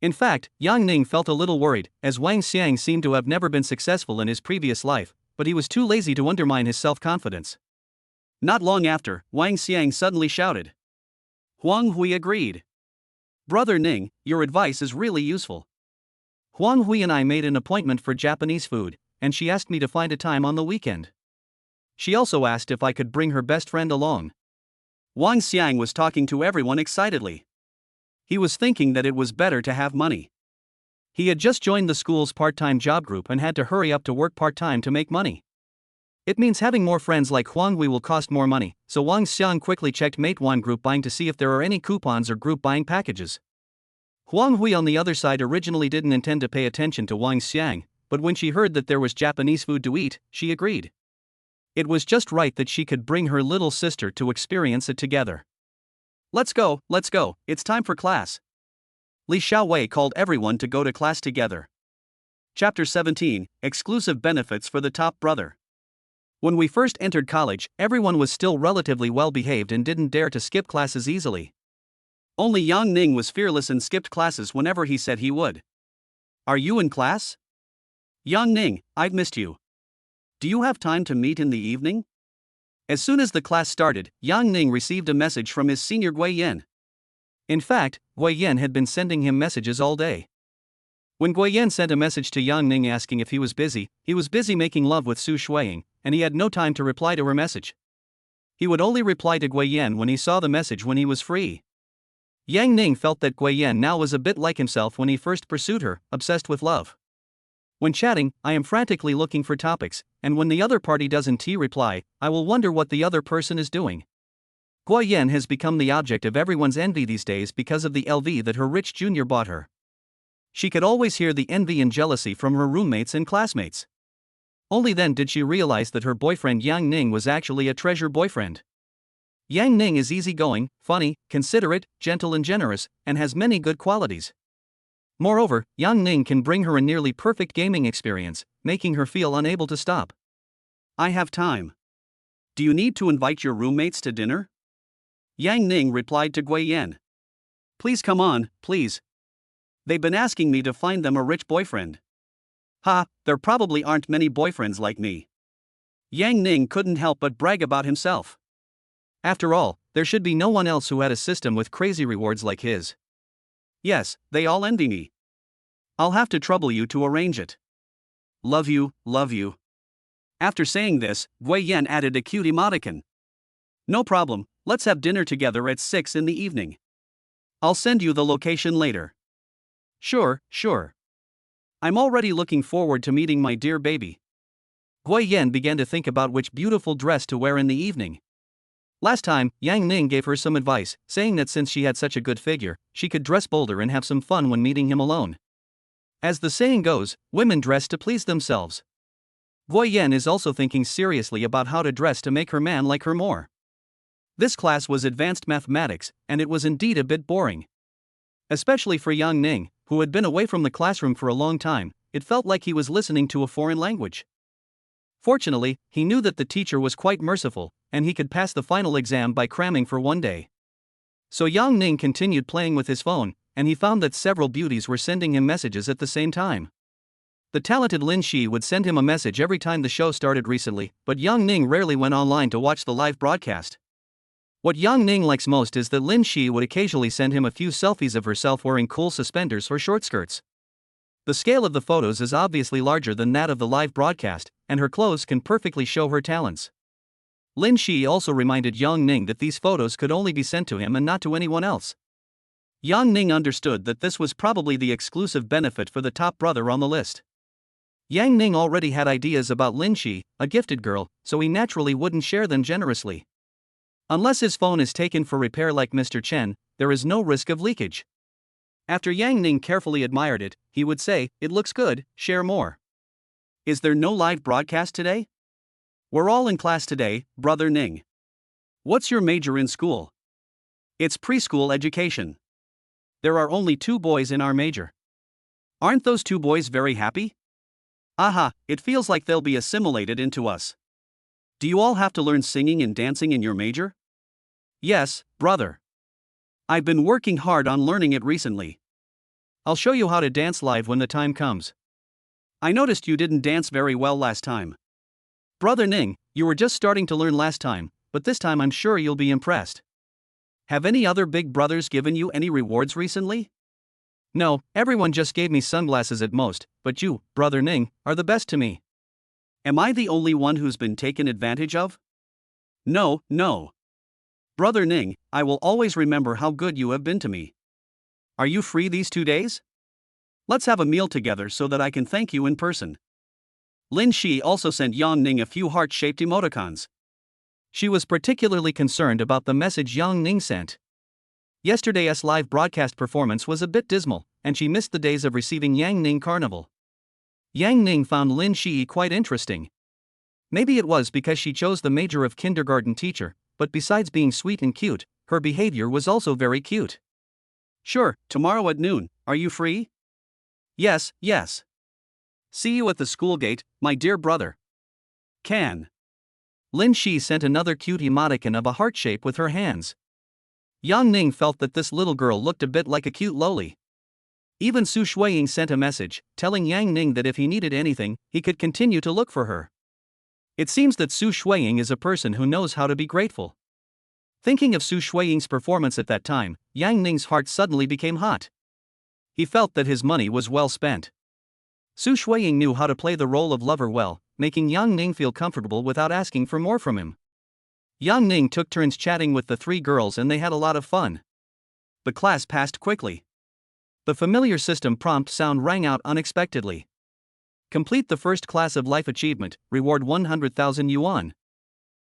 In fact, Yang Ning felt a little worried, as Wang Xiang seemed to have never been successful in his previous life, but he was too lazy to undermine his self-confidence. Not long after, Wang Xiang suddenly shouted. Huang Hui agreed. Brother Ning, your advice is really useful. Huang Hui and I made an appointment for Japanese food, and she asked me to find a time on the weekend. She also asked if I could bring her best friend along. Wang Xiang was talking to everyone excitedly. He was thinking that it was better to have money. He had just joined the school's part-time job group and had to hurry up to work part-time to make money. It means having more friends like Huang Hui will cost more money, so Wang Xiang quickly checked Meituan group buying to see if there are any coupons or group buying packages. Huang Hui on the other side originally didn't intend to pay attention to Wang Xiang, but when she heard that there was Japanese food to eat, she agreed. It was just right that she could bring her little sister to experience it together. Let's go, it's time for class. Li Xiaowei called everyone to go to class together. Chapter 17, Exclusive Benefits for the Top Brother. When we first entered college, everyone was still relatively well behaved and didn't dare to skip classes easily. Only Yang Ning was fearless and skipped classes whenever he said he would. Are you in class? Yang Ning, I've missed you. Do you have time to meet in the evening? As soon as the class started, Yang Ning received a message from his senior Gui Yan. In fact, Gui Yan had been sending him messages all day. When Gui Yan sent a message to Yang Ning asking if he was busy making love with Su Shuiying, and he had no time to reply to her message. He would only reply to Gui Yan when he saw the message when he was free. Yang Ning felt that Gui Yan now was a bit like himself when he first pursued her, obsessed with love. When chatting, I am frantically looking for topics, and when the other party doesn't reply, I will wonder what the other person is doing. Gui Yan has become the object of everyone's envy these days because of the LV that her rich junior bought her. She could always hear the envy and jealousy from her roommates and classmates. Only then did she realize that her boyfriend Yang Ning was actually a treasure boyfriend. Yang Ning is easygoing, funny, considerate, gentle and generous, and has many good qualities. Moreover, Yang Ning can bring her a nearly perfect gaming experience, making her feel unable to stop. I have time. Do you need to invite your roommates to dinner? Yang Ning replied to Gui Yan. Please come on, please. They've been asking me to find them a rich boyfriend. Ha, there probably aren't many boyfriends like me. Yang Ning couldn't help but brag about himself. After all, there should be no one else who had a system with crazy rewards like his. Yes, they all envy me. I'll have to trouble you to arrange it. Love you, love you. After saying this, Gui Yan added a cute emoticon. No problem, let's have dinner together at 6 in the evening. I'll send you the location later. Sure. I'm already looking forward to meeting my dear baby. Gui Yan began to think about which beautiful dress to wear in the evening. Last time, Yang Ning gave her some advice, saying that since she had such a good figure, she could dress bolder and have some fun when meeting him alone. As the saying goes, women dress to please themselves. Gui Yan is also thinking seriously about how to dress to make her man like her more. This class was advanced mathematics, and it was indeed a bit boring. Especially for Yang Ning, who had been away from the classroom for a long time, it felt like he was listening to a foreign language. Fortunately, he knew that the teacher was quite merciful, and he could pass the final exam by cramming for one day. So Yang Ning continued playing with his phone, and he found that several beauties were sending him messages at the same time. The talented Lin Shi would send him a message every time the show started recently, but Yang Ning rarely went online to watch the live broadcast. What Yang Ning likes most is that Lin Shi would occasionally send him a few selfies of herself wearing cool suspenders or short skirts. The scale of the photos is obviously larger than that of the live broadcast, and her clothes can perfectly show her talents. Lin Shi also reminded Yang Ning that these photos could only be sent to him and not to anyone else. Yang Ning understood that this was probably the exclusive benefit for the top brother on the list. Yang Ning already had ideas about Lin Shi, a gifted girl, so he naturally wouldn't share them generously. Unless his phone is taken for repair like Mr. Chen, there is no risk of leakage. After Yang Ning carefully admired it, he would say, "It looks good, share more." Is there no live broadcast today? We're all in class today, Brother Ning. What's your major in school? It's preschool education. There are only 2 boys in our major. Aren't those 2 boys very happy? Aha, it feels like they'll be assimilated into us. Do you all have to learn singing and dancing in your major? Yes, brother. I've been working hard on learning it recently. I'll show you how to dance live when the time comes. I noticed you didn't dance very well last time. Brother Ning, you were just starting to learn last time, but this time I'm sure you'll be impressed. Have any other big brothers given you any rewards recently? No, everyone just gave me sunglasses at most, but you, Brother Ning, are the best to me. Am I the only one who's been taken advantage of? No, no. Brother Ning, I will always remember how good you have been to me. Are you free these 2 days? Let's have a meal together so that I can thank you in person. Lin Shi also sent Yang Ning a few heart-shaped emoticons. She was particularly concerned about the message Yang Ning sent. Yesterday's live broadcast performance was a bit dismal, and she missed the days of receiving Yang Ning Carnival. Yang Ning found Lin Shi quite interesting. Maybe it was because she chose the major of kindergarten teacher, but besides being sweet and cute, her behavior was also very cute. Sure, tomorrow at noon, are you free? Yes, yes. See you at the school gate, my dear brother. Can. Lin Shi sent another cute emoticon of a heart shape with her hands. Yang Ning felt that this little girl looked a bit like a cute loli. Even Su Shuiying sent a message, telling Yang Ning that if he needed anything, he could continue to look for her. It seems that Su Shuiying is a person who knows how to be grateful. Thinking of Su Shuiying's performance at that time, Yang Ning's heart suddenly became hot. He felt that his money was well spent. Su Shuiying knew how to play the role of lover well, making Yang Ning feel comfortable without asking for more from him. Yang Ning took turns chatting with the 3 girls and they had a lot of fun. The class passed quickly. The familiar system prompt sound rang out unexpectedly. Complete the first class of life achievement, reward 100,000 yuan.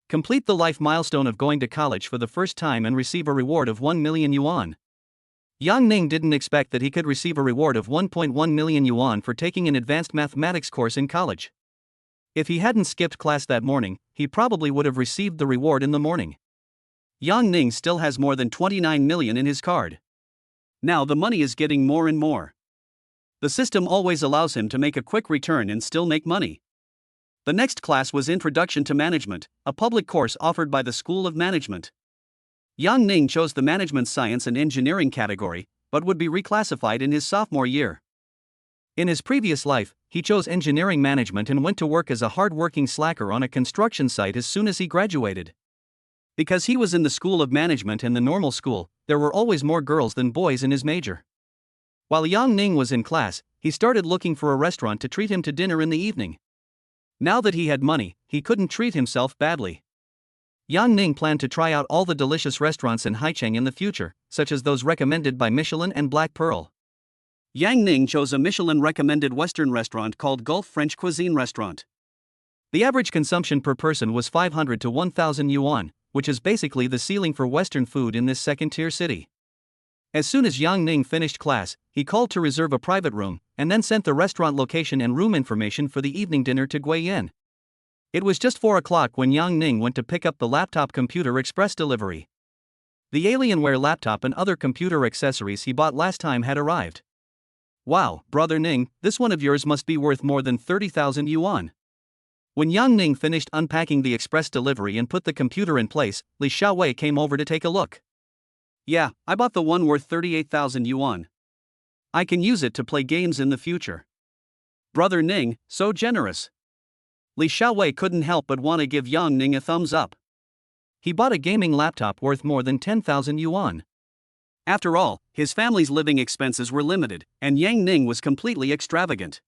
Complete the life milestone of going to college for the first time and receive a reward of 1 million yuan. Yang Ning didn't expect that he could receive a reward of 1.1 million yuan for taking an advanced mathematics course in college. If he hadn't skipped class that morning, he probably would have received the reward in the morning. Yang Ning still has more than 29 million in his card. Now the money is getting more and more. The system always allows him to make a quick return and still make money. The next class was Introduction to Management, a public course offered by the School of Management. Yang Ning chose the Management Science and Engineering category, but would be reclassified in his sophomore year. In his previous life, he chose engineering management and went to work as a hard-working slacker on a construction site as soon as he graduated. Because he was in the School of Management and the normal school, there were always more girls than boys in his major. While Yang Ning was in class, he started looking for a restaurant to treat him to dinner in the evening. Now that he had money, he couldn't treat himself badly. Yang Ning planned to try out all the delicious restaurants in Haicheng in the future, such as those recommended by Michelin and Black Pearl. Yang Ning chose a Michelin-recommended Western restaurant called Gulf French Cuisine Restaurant. The average consumption per person was 500 to 1,000 yuan, which is basically the ceiling for Western food in this second-tier city. As soon as Yang Ning finished class, he called to reserve a private room, and then sent the restaurant location and room information for the evening dinner to Guiyan. It was just 4 o'clock when Yang Ning went to pick up the laptop computer express delivery. The Alienware laptop and other computer accessories he bought last time had arrived. Wow, Brother Ning, this one of yours must be worth more than 30,000 yuan. When Yang Ning finished unpacking the express delivery and put the computer in place, Li Xiaowei came over to take a look. Yeah, I bought the one worth 38,000 yuan. I can use it to play games in the future. Brother Ning, so generous. Li Xiaowei couldn't help but want to give Yang Ning a thumbs up. He bought a gaming laptop worth more than 10,000 yuan. After all, his family's living expenses were limited, and Yang Ning was completely extravagant.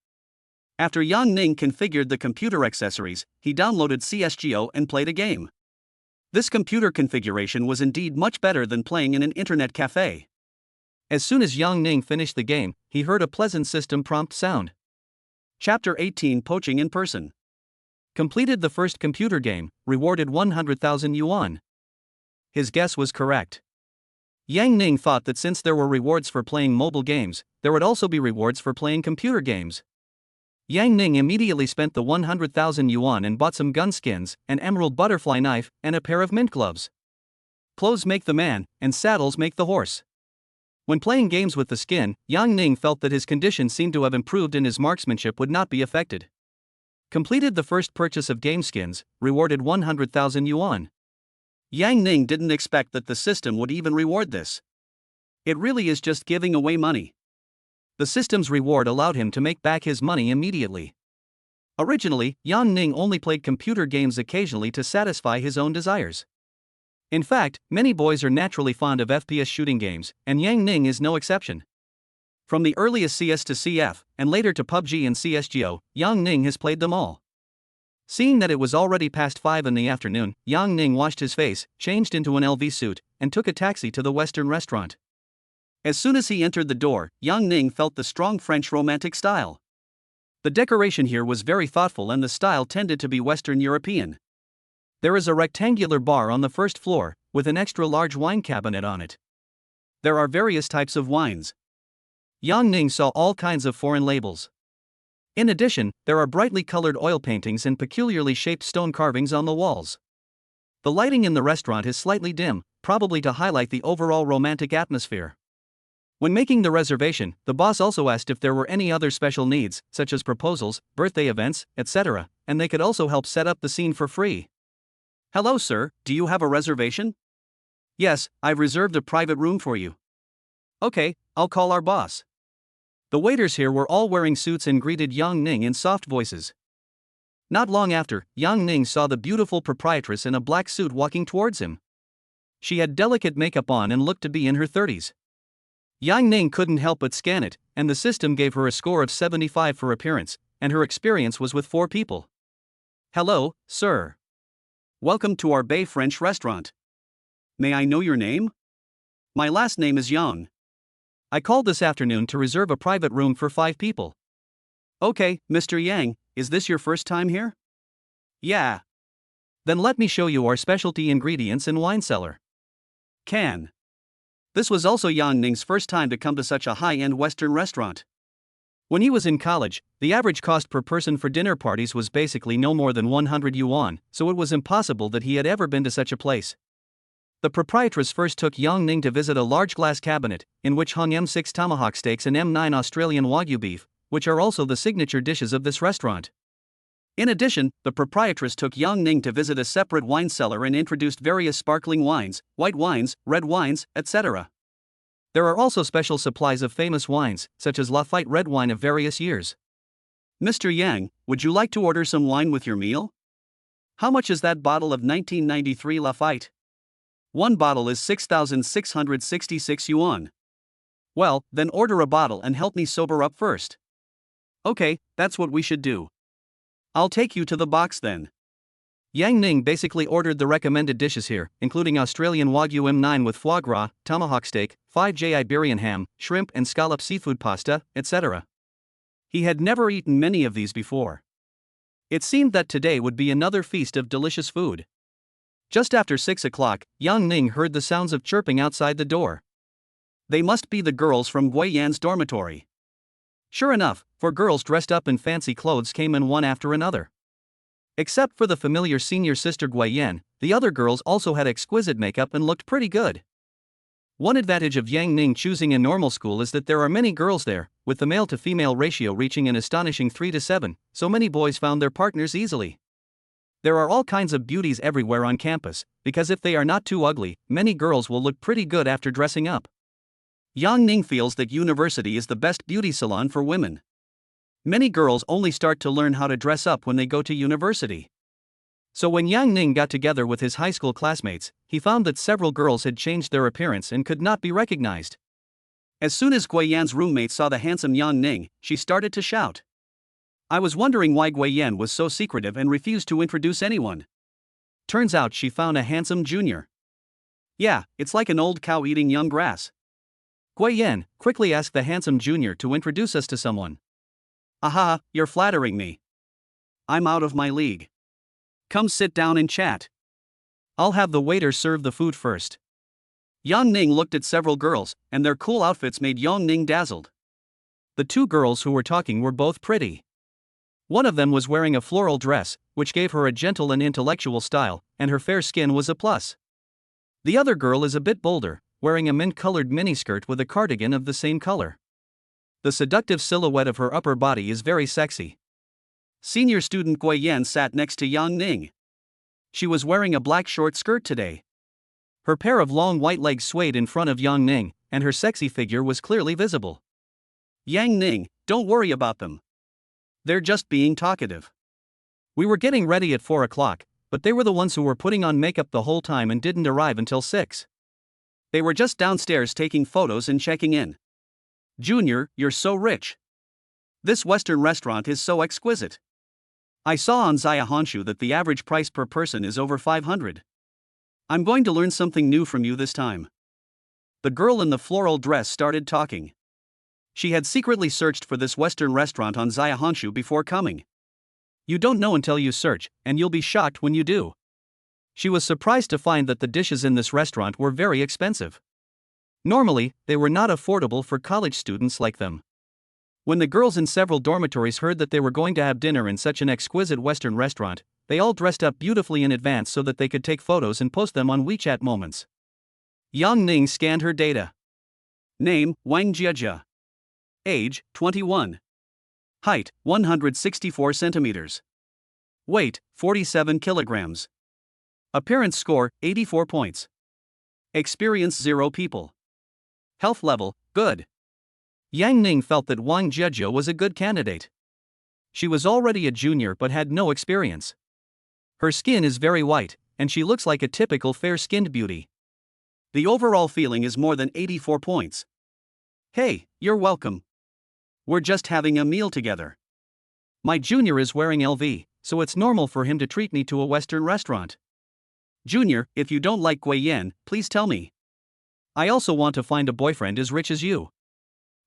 After Yang Ning configured the computer accessories, he downloaded CSGO and played a game. This computer configuration was indeed much better than playing in an internet cafe. As soon as Yang Ning finished the game, he heard a pleasant system prompt sound. Chapter 18: Poaching in Person. Completed the first computer game, rewarded 100,000 yuan. His guess was correct. Yang Ning thought that since there were rewards for playing mobile games, there would also be rewards for playing computer games. Yang Ning immediately spent the 100,000 yuan and bought some gun skins, an emerald butterfly knife, and a pair of mint gloves. Clothes make the man, and saddles make the horse. When playing games with the skin, Yang Ning felt that his condition seemed to have improved and his marksmanship would not be affected. Completed the first purchase of game skins, rewarded 100,000 yuan. Yang Ning didn't expect that the system would even reward this. It really is just giving away money. The system's reward allowed him to make back his money immediately. Originally, Yang Ning only played computer games occasionally to satisfy his own desires. In fact, many boys are naturally fond of FPS shooting games, and Yang Ning is no exception. From the earliest CS to CF, and later to PUBG and CSGO, Yang Ning has played them all. Seeing that it was already past 5 in the afternoon, Yang Ning washed his face, changed into an LV suit, and took a taxi to the Western restaurant. As soon as he entered the door, Yang Ning felt the strong French romantic style. The decoration here was very thoughtful and the style tended to be Western European. There is a rectangular bar on the first floor, with an extra large wine cabinet on it. There are various types of wines. Yang Ning saw all kinds of foreign labels. In addition, there are brightly colored oil paintings and peculiarly shaped stone carvings on the walls. The lighting in the restaurant is slightly dim, probably to highlight the overall romantic atmosphere. When making the reservation, the boss also asked if there were any other special needs, such as proposals, birthday events, etc., and they could also help set up the scene for free. Hello sir, do you have a reservation? Yes, I've reserved a private room for you. Okay, I'll call our boss. The waiters here were all wearing suits and greeted Yang Ning in soft voices. Not long after, Yang Ning saw the beautiful proprietress in a black suit walking towards him. She had delicate makeup on and looked to be in her 30s. Yang Ning couldn't help but scan it, and the system gave her a score of 75 for appearance, and her experience was with 4 people. Hello, sir. Welcome to our Bay French restaurant. May I know your name? My last name is Yang. I called this afternoon to reserve a private room for 5 people. Okay, Mr. Yang, is this your first time here? Yeah. Then let me show you our specialty ingredients and wine cellar. Can. This was also Yang Ning's first time to come to such a high-end Western restaurant. When he was in college, the average cost per person for dinner parties was basically no more than 100 yuan, so it was impossible that he had ever been to such a place. The proprietress first took Yang Ning to visit a large glass cabinet, in which hung M6 tomahawk steaks and M9 Australian Wagyu beef, which are also the signature dishes of this restaurant. In addition, the proprietress took Yang Ning to visit a separate wine cellar and introduced various sparkling wines, white wines, red wines, etc. There are also special supplies of famous wines, such as Lafite red wine of various years. Mr. Yang, would you like to order some wine with your meal? How much is that bottle of 1993 Lafite? One bottle is 6,666 yuan. Well, then order a bottle and help me sober up first. Okay, that's what we should do. I'll take you to the box then. Yang Ning basically ordered the recommended dishes here, including Australian Wagyu M9 with foie gras, tomahawk steak, 5J Iberian ham, shrimp and scallop seafood pasta, etc. He had never eaten many of these before. It seemed that today would be another feast of delicious food. Just after 6 o'clock, Yang Ning heard the sounds of chirping outside the door. They must be the girls from Gui Yan's dormitory. Sure enough, 4 girls dressed up in fancy clothes came in one after another. Except for the familiar senior sister Gui Yan, the other girls also had exquisite makeup and looked pretty good. One advantage of Yang Ning choosing a normal school is that there are many girls there, with the male to female ratio reaching an astonishing 3 to 7, so many boys found their partners easily. There are all kinds of beauties everywhere on campus, because if they are not too ugly, many girls will look pretty good after dressing up. Yang Ning feels that university is the best beauty salon for women. Many girls only start to learn how to dress up when they go to university. So when Yang Ning got together with his high school classmates, he found that several girls had changed their appearance and could not be recognized. As soon as Gui Yan's roommate saw the handsome Yang Ning, she started to shout. I was wondering why Gui Yan was so secretive and refused to introduce anyone. Turns out she found a handsome junior. Yeah, it's like an old cow eating young grass. Gui Yan, quickly ask the handsome junior to introduce us to someone. Aha, you're flattering me. I'm out of my league. Come sit down and chat. I'll have the waiter serve the food first. Yang Ning looked at several girls, and their cool outfits made Yang Ning dazzled. The two girls who were talking were both pretty. One of them was wearing a floral dress, which gave her a gentle and intellectual style, and her fair skin was a plus. The other girl is a bit bolder, wearing a mint-colored miniskirt with a cardigan of the same color. The seductive silhouette of her upper body is very sexy. Senior student Gui Yan sat next to Yang Ning. She was wearing a black short skirt today. Her pair of long white legs swayed in front of Yang Ning, and her sexy figure was clearly visible. Yang Ning, don't worry about them. They're just being talkative. We were getting ready at 4 o'clock, but they were the ones who were putting on makeup the whole time and didn't arrive until 6. They were just downstairs taking photos and checking in. Junior, you're so rich. This Western restaurant is so exquisite. I saw on Zaya Honshu that the average price per person is over 500. I'm going to learn something new from you this time. The girl in the floral dress started talking. She had secretly searched for this Western restaurant on Zaya Honshu before coming. You don't know until you search, and you'll be shocked when you do. She was surprised to find that the dishes in this restaurant were very expensive. Normally, they were not affordable for college students like them. When the girls in several dormitories heard that they were going to have dinner in such an exquisite Western restaurant, they all dressed up beautifully in advance so that they could take photos and post them on WeChat Moments. Yang Ning scanned her data. Name, Wang Jiejia. Age, 21. Height, 164 centimeters. Weight, 47 kilograms. Appearance score, 84 points. Experience 0 people. Health level, good. Yang Ning felt that Wang Jiejia was a good candidate. She was already a junior but had no experience. Her skin is very white, and she looks like a typical fair-skinned beauty. The overall feeling is more than 84 points. Hey, you're welcome. We're just having a meal together. My junior is wearing LV, so it's normal for him to treat me to a Western restaurant. Junior, if you don't like Gui Yan, please tell me. I also want to find a boyfriend as rich as you.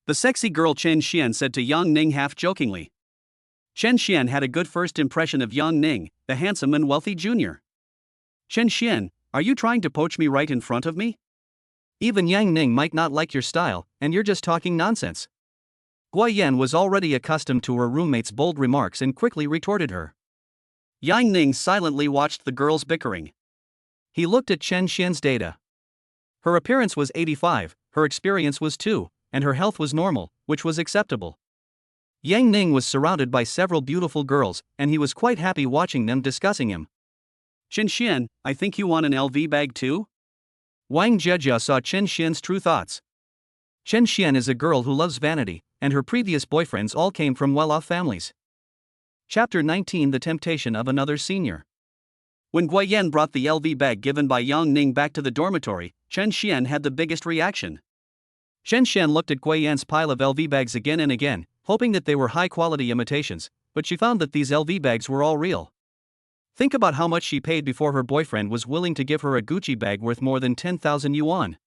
The sexy girl Chen Xian said to Yang Ning half-jokingly. Chen Xian had a good first impression of Yang Ning, the handsome and wealthy junior. Chen Xian, are you trying to poach me right in front of me? Even Yang Ning might not like your style, and you're just talking nonsense. Gui Yan was already accustomed to her roommate's bold remarks and quickly retorted her. Yang Ning silently watched the girls bickering. He looked at Chen Xian's data. Her appearance was 85, her experience was 2, and her health was normal, which was acceptable. Yang Ning was surrounded by several beautiful girls, and he was quite happy watching them discussing him. Chen Xian, I think you want an LV bag too? Wang Jiejia saw Chen Xian's true thoughts. Chen Xian is a girl who loves vanity, and her previous boyfriends all came from well-off families. Chapter 19: The Temptation of Another Senior. When Gui Yan brought the LV bag given by Yang Ning back to the dormitory, Chen Xian had the biggest reaction. Chen Xian looked at Gui Yan's pile of LV bags again and again, hoping that they were high-quality imitations, but she found that these LV bags were all real. Think about how much she paid before her boyfriend was willing to give her a Gucci bag worth more than 10,000 yuan.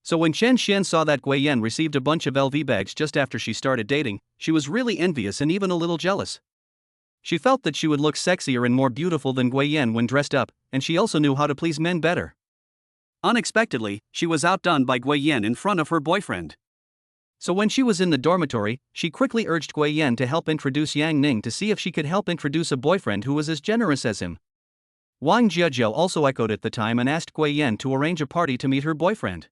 So when Chen Xian saw that Gui Yan received a bunch of LV bags just after she started dating, she was really envious and even a little jealous. She felt that she would look sexier and more beautiful than Gui Yan when dressed up, and she also knew how to please men better. Unexpectedly, she was outdone by Gui Yan in front of her boyfriend. So when she was in the dormitory, she quickly urged Gui Yan to help introduce Yang Ning to see if she could help introduce a boyfriend who was as generous as him. Wang Jiejia also echoed at the time and asked Gui Yan to arrange a party to meet her boyfriend.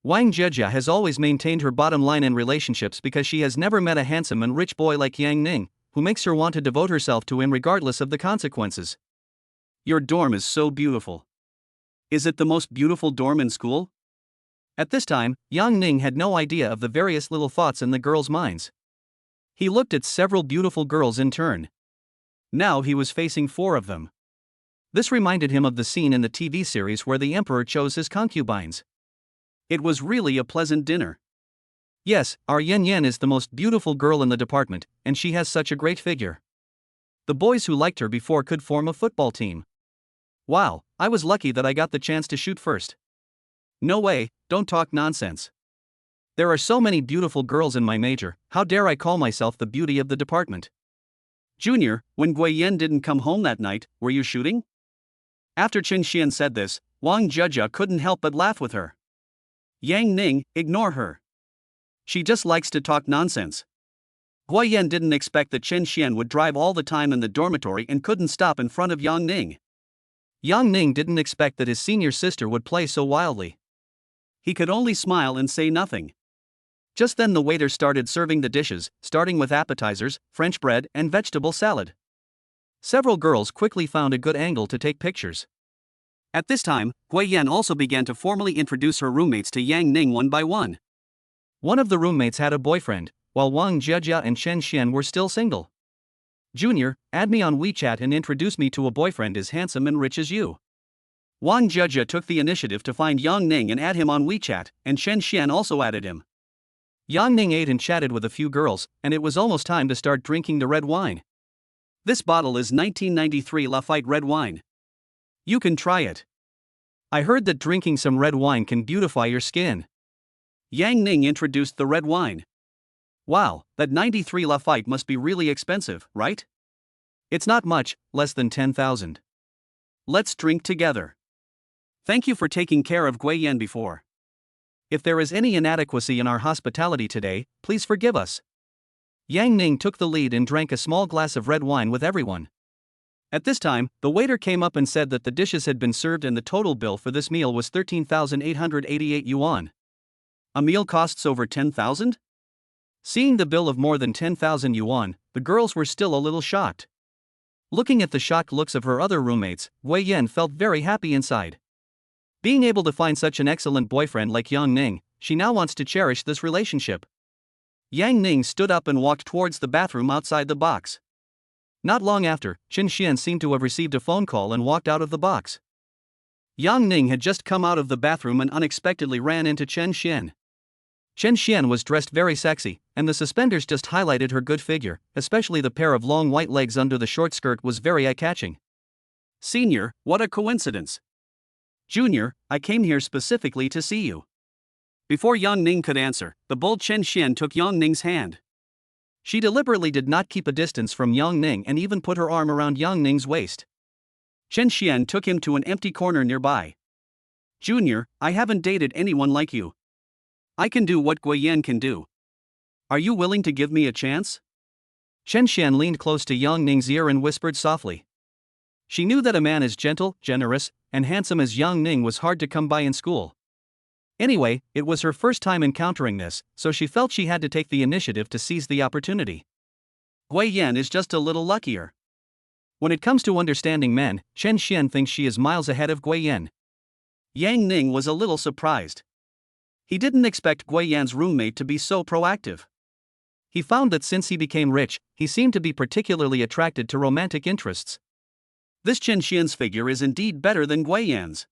Wang Jejia has always maintained her bottom line in relationships because she has never met a handsome and rich boy like Yang Ning, who makes her want to devote herself to him regardless of the consequences. Your dorm is so beautiful. Is it the most beautiful dorm in school? At this time, Yang Ning had no idea of the various little thoughts in the girls' minds. He looked at several beautiful girls in turn. Now he was facing 4 of them. This reminded him of the scene in the TV series where the emperor chose his concubines. It was really a pleasant dinner. Yes, our Yan Yan is the most beautiful girl in the department, and she has such a great figure. The boys who liked her before could form a football team. Wow, I was lucky that I got the chance to shoot first. No way, don't talk nonsense. There are so many beautiful girls in my major, how dare I call myself the beauty of the department? Junior, when Gui Yan didn't come home that night, were you shooting? After Qin Xian said this, Wang Jejia couldn't help but laugh with her. Yang Ning, ignore her. She just likes to talk nonsense. Gui Yan didn't expect that Qin Xian would drive all the time in the dormitory and couldn't stop in front of Yang Ning. Yang Ning didn't expect that his senior sister would play so wildly. He could only smile and say nothing. Just then the waiter started serving the dishes, starting with appetizers, French bread, and vegetable salad. Several girls quickly found a good angle to take pictures. At this time, Gui Yan also began to formally introduce her roommates to Yang Ning one by one. One of the roommates had a boyfriend, while Wang Jejia and Chen Xian were still single. Junior, add me on WeChat and introduce me to a boyfriend as handsome and rich as you. Wang Jejia took the initiative to find Yang Ning and add him on WeChat, and Chen Xian also added him. Yang Ning ate and chatted with a few girls, and it was almost time to start drinking the red wine. This bottle is 1993 Lafite red wine. You can try it. I heard that drinking some red wine can beautify your skin. Yang Ning introduced the red wine. Wow, that 93 Lafite must be really expensive, right? It's not much, less than 10,000. Let's drink together. Thank you for taking care of Gui Yan before. If there is any inadequacy in our hospitality today, please forgive us. Yang Ning took the lead and drank a small glass of red wine with everyone. At this time, the waiter came up and said that the dishes had been served and the total bill for this meal was 13,888 yuan. A meal costs over 10,000? Seeing the bill of more than 10,000 yuan, the girls were still a little shocked. Looking at the shocked looks of her other roommates, Gui Yan felt very happy inside. Being able to find such an excellent boyfriend like Yang Ning, she now wants to cherish this relationship. Yang Ning stood up and walked towards the bathroom outside the box. Not long after, Qin Xian seemed to have received a phone call and walked out of the box. Yang Ning had just come out of the bathroom and unexpectedly ran into Chen Xian. Chen Xian was dressed very sexy, and the suspenders just highlighted her good figure, especially the pair of long white legs under the short skirt was very eye-catching. Senior, what a coincidence. Junior, I came here specifically to see you. Before Yang Ning could answer, the bold Chen Xian took Yang Ning's hand. She deliberately did not keep a distance from Yang Ning and even put her arm around Yang Ning's waist. Chen Xian took him to an empty corner nearby. Junior, I haven't dated anyone like you. I can do what Gui Yan can do. Are you willing to give me a chance? Chen Xian leaned close to Yang Ning's ear and whispered softly. She knew that a man as gentle, generous, and handsome as Yang Ning was hard to come by in school. Anyway, it was her first time encountering this, so she felt she had to take the initiative to seize the opportunity. Gui Yan is just a little luckier. When it comes to understanding men, Chen Xian thinks she is miles ahead of Gui Yan. Yang Ning was a little surprised. He didn't expect Gui Yan's roommate to be so proactive. He found that since he became rich, he seemed to be particularly attracted to romantic interests. This Chen Xian's figure is indeed better than Gui Yan's.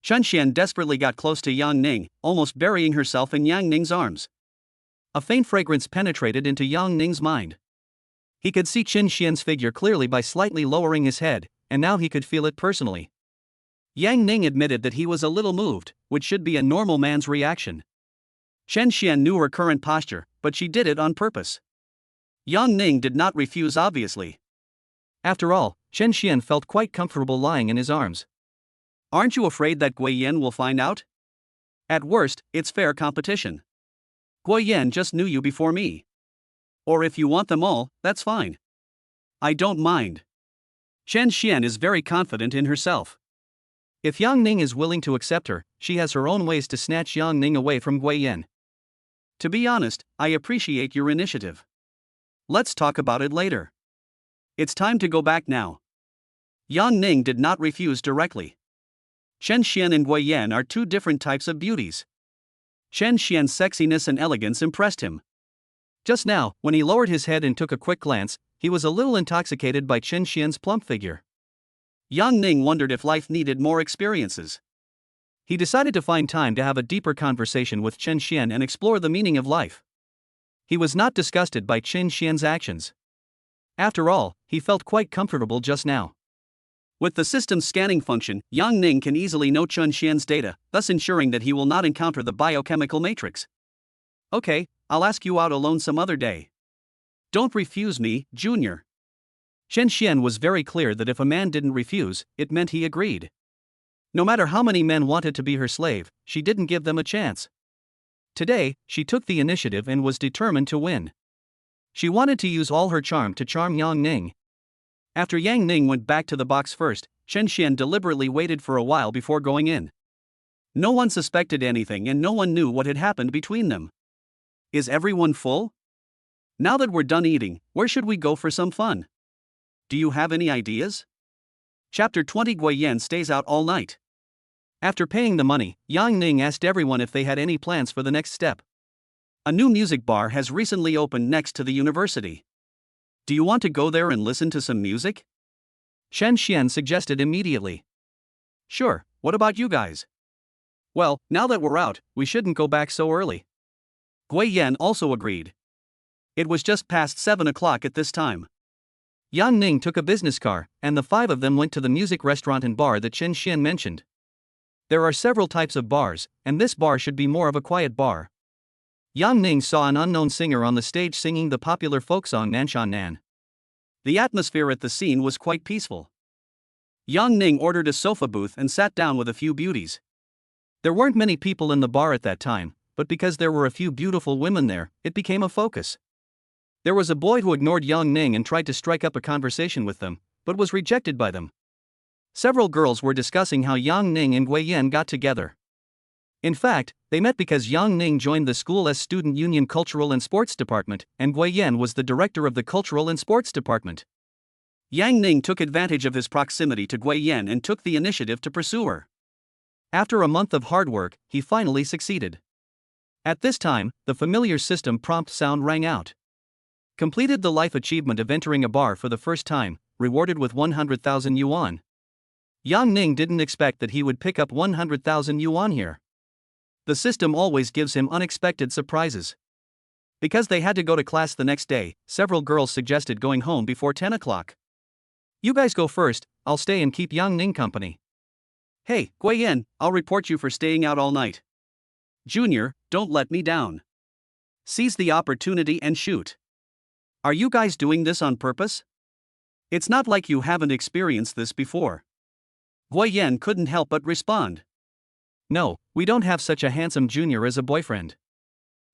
Chen Xian desperately got close to Yang Ning, almost burying herself in Yang Ning's arms. A faint fragrance penetrated into Yang Ning's mind. He could see Chen Xian's figure clearly by slightly lowering his head, and now he could feel it personally. Yang Ning admitted that he was a little moved, which should be a normal man's reaction. Chen Xian knew her current posture, but she did it on purpose. Yang Ning did not refuse obviously. After all, Chen Xian felt quite comfortable lying in his arms. Aren't you afraid that Gui Yan will find out? At worst, it's fair competition. Gui Yan just knew you before me. Or if you want them all, that's fine. I don't mind. Chen Xian is very confident in herself. If Yang Ning is willing to accept her, she has her own ways to snatch Yang Ning away from Gui Yan. To be honest, I appreciate your initiative. Let's talk about it later. It's time to go back now. Yang Ning did not refuse directly. Chen Xian and Gui Yan are two different types of beauties. Chen Xian's sexiness and elegance impressed him. Just now, when he lowered his head and took a quick glance, he was a little intoxicated by Chen Xian's plump figure. Yang Ning wondered if life needed more experiences. He decided to find time to have a deeper conversation with Chen Xian and explore the meaning of life. He was not disgusted by Chen Xian's actions. After all, he felt quite comfortable just now. With the system's scanning function, Yang Ning can easily know Chen Xian's data, thus ensuring that he will not encounter the biochemical matrix. Okay, I'll ask you out alone some other day. Don't refuse me, Junior. Chen Xian was very clear that if a man didn't refuse, it meant he agreed. No matter how many men wanted to be her slave, she didn't give them a chance. Today, she took the initiative and was determined to win. She wanted to use all her charm to charm Yang Ning. After Yang Ning went back to the box first, Chen Xian deliberately waited for a while before going in. No one suspected anything and no one knew what had happened between them. Is everyone full? Now that we're done eating, where should we go for some fun? Do you have any ideas? Chapter 20. Gui Yan stays out all night. After paying the money, Yang Ning asked everyone if they had any plans for the next step. A new music bar has recently opened next to the university. Do you want to go there and listen to some music? Chen Xian suggested immediately. Sure, what about you guys? Well, now that we're out, we shouldn't go back so early. Gui Yan also agreed. It was just past 7 o'clock at this time. Yang Ning took a business car, and the five of them went to the music restaurant and bar that Chen Xian mentioned. There are several types of bars, and this bar should be more of a quiet bar. Yang Ning saw an unknown singer on the stage singing the popular folk song Nanshan Nan. The atmosphere at the scene was quite peaceful. Yang Ning ordered a sofa booth and sat down with a few beauties. There weren't many people in the bar at that time, but because there were a few beautiful women there, it became a focus. There was a boy who ignored Yang Ning and tried to strike up a conversation with them, but was rejected by them. Several girls were discussing how Yang Ning and Gui Yan got together. In fact, they met because Yang Ning joined the school's student union cultural and sports department, and Gui Yan was the director of the cultural and sports department. Yang Ning took advantage of his proximity to Gui Yan and took the initiative to pursue her. After a month of hard work, he finally succeeded. At this time, the familiar system prompt sound rang out. Completed the life achievement of entering a bar for the first time, rewarded with 100,000 yuan. Yang Ning didn't expect that he would pick up 100,000 yuan here. The system always gives him unexpected surprises. Because they had to go to class the next day, several girls suggested going home before 10 o'clock. You guys go first, I'll stay and keep Yang Ning company. Hey, Gui Yan, I'll report you for staying out all night. Junior, don't let me down. Seize the opportunity and shoot. Are you guys doing this on purpose? It's not like you haven't experienced this before. Gui Yan couldn't help but respond. No, we don't have such a handsome junior as a boyfriend.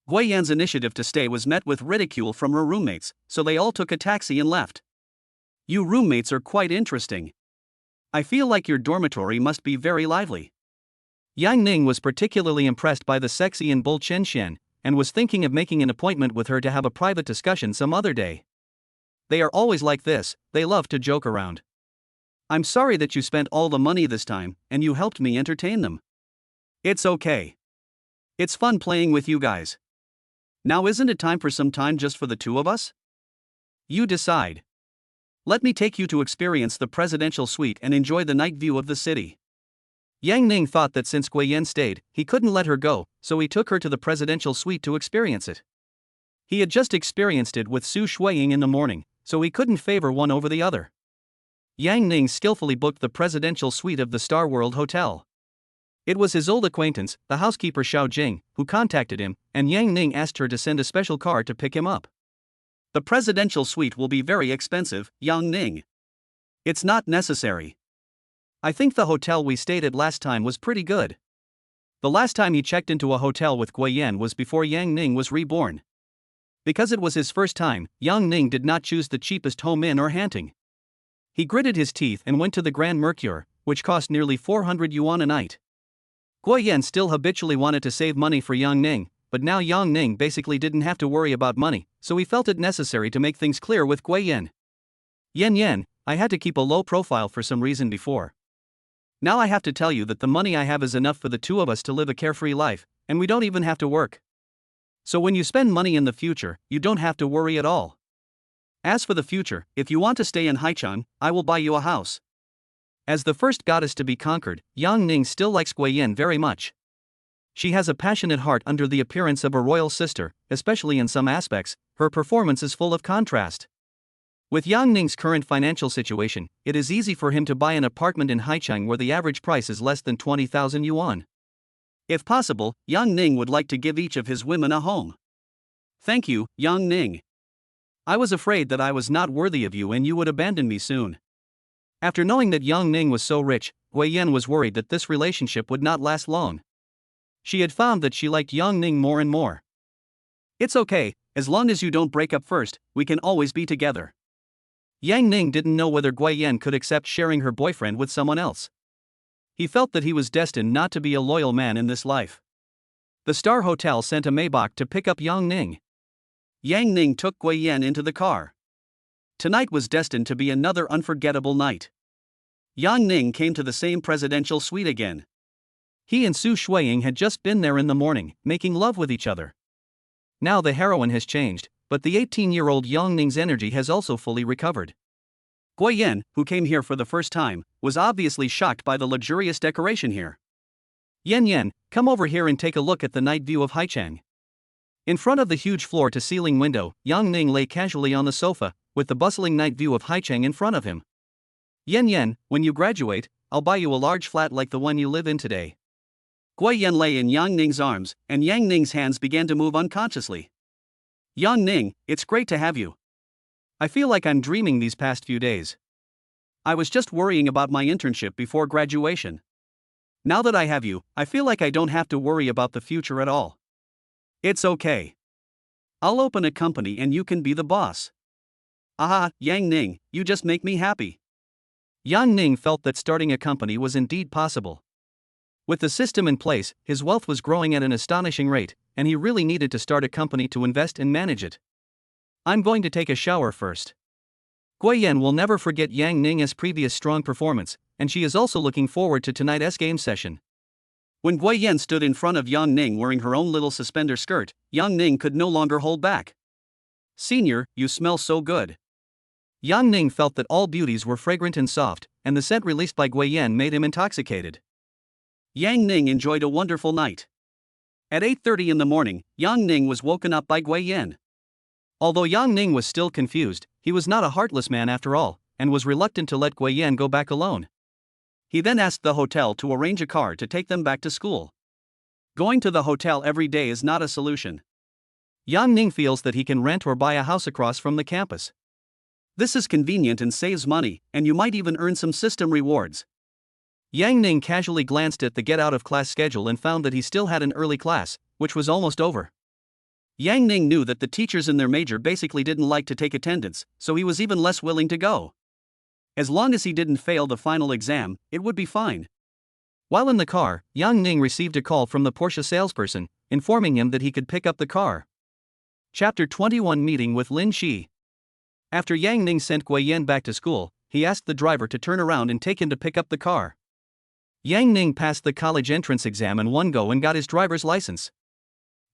Gui Yan's initiative to stay was met with ridicule from her roommates, so they all took a taxi and left. You roommates are quite interesting. I feel like your dormitory must be very lively. Yang Ning was particularly impressed by the sexy and bold Chen Xian, and was thinking of making an appointment with her to have a private discussion some other day. They are always like this, they love to joke around. I'm sorry that you spent all the money this time, and you helped me entertain them. It's okay. It's fun playing with you guys. Now isn't it time for some time just for the two of us? You decide. Let me take you to experience the presidential suite and enjoy the night view of the city. Yang Ning thought that since Gui Yan stayed, he couldn't let her go, so he took her to the presidential suite to experience it. He had just experienced it with Su Shuiying in the morning, so he couldn't favor one over the other. Yang Ning skillfully booked the presidential suite of the Star World Hotel. It was his old acquaintance, the housekeeper Xiao Jing, who contacted him, and Yang Ning asked her to send a special car to pick him up. The presidential suite will be very expensive, Yang Ning. It's not necessary. I think the hotel we stayed at last time was pretty good. The last time he checked into a hotel with Gui Yan was before Yang Ning was reborn. Because it was his first time, Yang Ning did not choose the cheapest home inn or Hanting. He gritted his teeth and went to the Grand Mercure, which cost nearly 400 yuan a night. Guo Yan still habitually wanted to save money for Yang Ning, but now Yang Ning basically didn't have to worry about money, so he felt it necessary to make things clear with Guo Yan. Yan, I had to keep a low profile for some reason before. Now I have to tell you that the money I have is enough for the two of us to live a carefree life, and we don't even have to work. So when you spend money in the future, you don't have to worry at all. As for the future, if you want to stay in Haichang, I will buy you a house. As the first goddess to be conquered, Yang Ning still likes Guo Yan very much. She has a passionate heart under the appearance of a royal sister, especially in some aspects. Her performance is full of contrast. With Yang Ning's current financial situation, it is easy for him to buy an apartment in Haichang where the average price is less than 20,000 yuan. If possible, Yang Ning would like to give each of his women a home. Thank you, Yang Ning. I was afraid that I was not worthy of you and you would abandon me soon. After knowing that Yang Ning was so rich, Guo Yan was worried that this relationship would not last long. She had found that she liked Yang Ning more and more. It's okay, as long as you don't break up first, we can always be together. Yang Ning didn't know whether Guo Yan could accept sharing her boyfriend with someone else. He felt that he was destined not to be a loyal man in this life. The Star Hotel sent a Maybach to pick up Yang Ning. Yang Ning took Guo Yan into the car. Tonight was destined to be another unforgettable night. Yang Ning came to the same presidential suite again. He and Su Shuiying had just been there in the morning, making love with each other. Now the heroine has changed, but the 18-year-old Yang Ning's energy has also fully recovered. Guo Yan, who came here for the first time, was obviously shocked by the luxurious decoration here. Yan, come over here and take a look at the night view of Haichang. In front of the huge floor-to-ceiling window, Yang Ning lay casually on the sofa, with the bustling night view of Haichang in front of him. Yan, when you graduate, I'll buy you a large flat like the one you live in today. Guo Yan lay in Yang Ning's arms, and Yang Ning's hands began to move unconsciously. Yang Ning, it's great to have you. I feel like I'm dreaming these past few days. I was just worrying about my internship before graduation. Now that I have you, I feel like I don't have to worry about the future at all. It's okay. I'll open a company and you can be the boss. Aha, Yang Ning, you just make me happy. Yang Ning felt that starting a company was indeed possible. With the system in place, his wealth was growing at an astonishing rate, and he really needed to start a company to invest and manage it. I'm going to take a shower first. Guo Yan will never forget Yang Ning's previous strong performance, and she is also looking forward to tonight's game session. When Guo Yan stood in front of Yang Ning wearing her own little suspender skirt, Yang Ning could no longer hold back. Senior, you smell so good. Yang Ning felt that all beauties were fragrant and soft, and the scent released by Guo Yan made him intoxicated. Yang Ning enjoyed a wonderful night. At 8:30 in the morning, Yang Ning was woken up by Guo Yan. Although Yang Ning was still confused, he was not a heartless man after all, and was reluctant to let Guo Yan go back alone. He then asked the hotel to arrange a car to take them back to school. Going to the hotel every day is not a solution. Yang Ning feels that he can rent or buy a house across from the campus. This is convenient and saves money, and you might even earn some system rewards. Yang Ning casually glanced at the get-out-of-class schedule and found that he still had an early class, which was almost over. Yang Ning knew that the teachers in their major basically didn't like to take attendance, so he was even less willing to go. As long as he didn't fail the final exam, it would be fine. While in the car, Yang Ning received a call from the Porsche salesperson, informing him that he could pick up the car. Chapter 21 Meeting with Lin Shi. After Yang Ning sent Guo Yan back to school, he asked the driver to turn around and take him to pick up the car. Yang Ning passed the college entrance exam in one go and got his driver's license.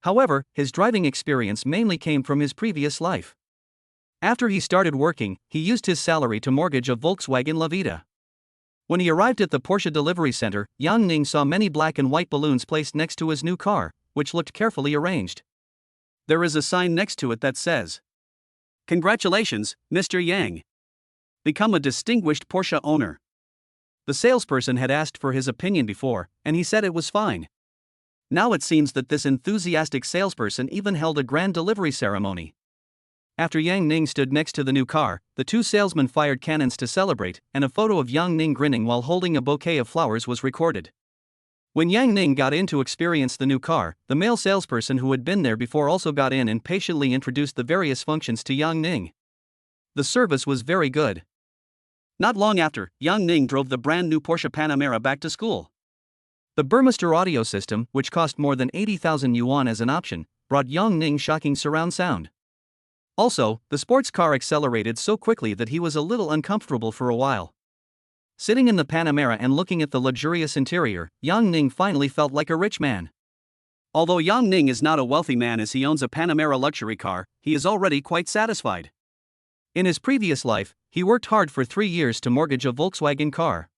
However, his driving experience mainly came from his previous life. After he started working, he used his salary to mortgage a Volkswagen Levita. When he arrived at the Porsche delivery center, Yang Ning saw many black and white balloons placed next to his new car, which looked carefully arranged. There is a sign next to it that says, "Congratulations, Mr. Yang. Become a distinguished Porsche owner." The salesperson had asked for his opinion before, and he said it was fine. Now it seems that this enthusiastic salesperson even held a grand delivery ceremony. After Yang Ning stood next to the new car, the two salesmen fired cannons to celebrate, and a photo of Yang Ning grinning while holding a bouquet of flowers was recorded. When Yang Ning got in to experience the new car, the male salesperson who had been there before also got in and patiently introduced the various functions to Yang Ning. The service was very good. Not long after, Yang Ning drove the brand new Porsche Panamera back to school. The Burmester audio system, which cost more than 80,000 yuan as an option, brought Yang Ning shocking surround sound. Also, the sports car accelerated so quickly that he was a little uncomfortable for a while. Sitting in the Panamera and looking at the luxurious interior, Yang Ning finally felt like a rich man. Although Yang Ning is not a wealthy man as he owns a Panamera luxury car, he is already quite satisfied. In his previous life, he worked hard for 3 years to mortgage a Volkswagen car.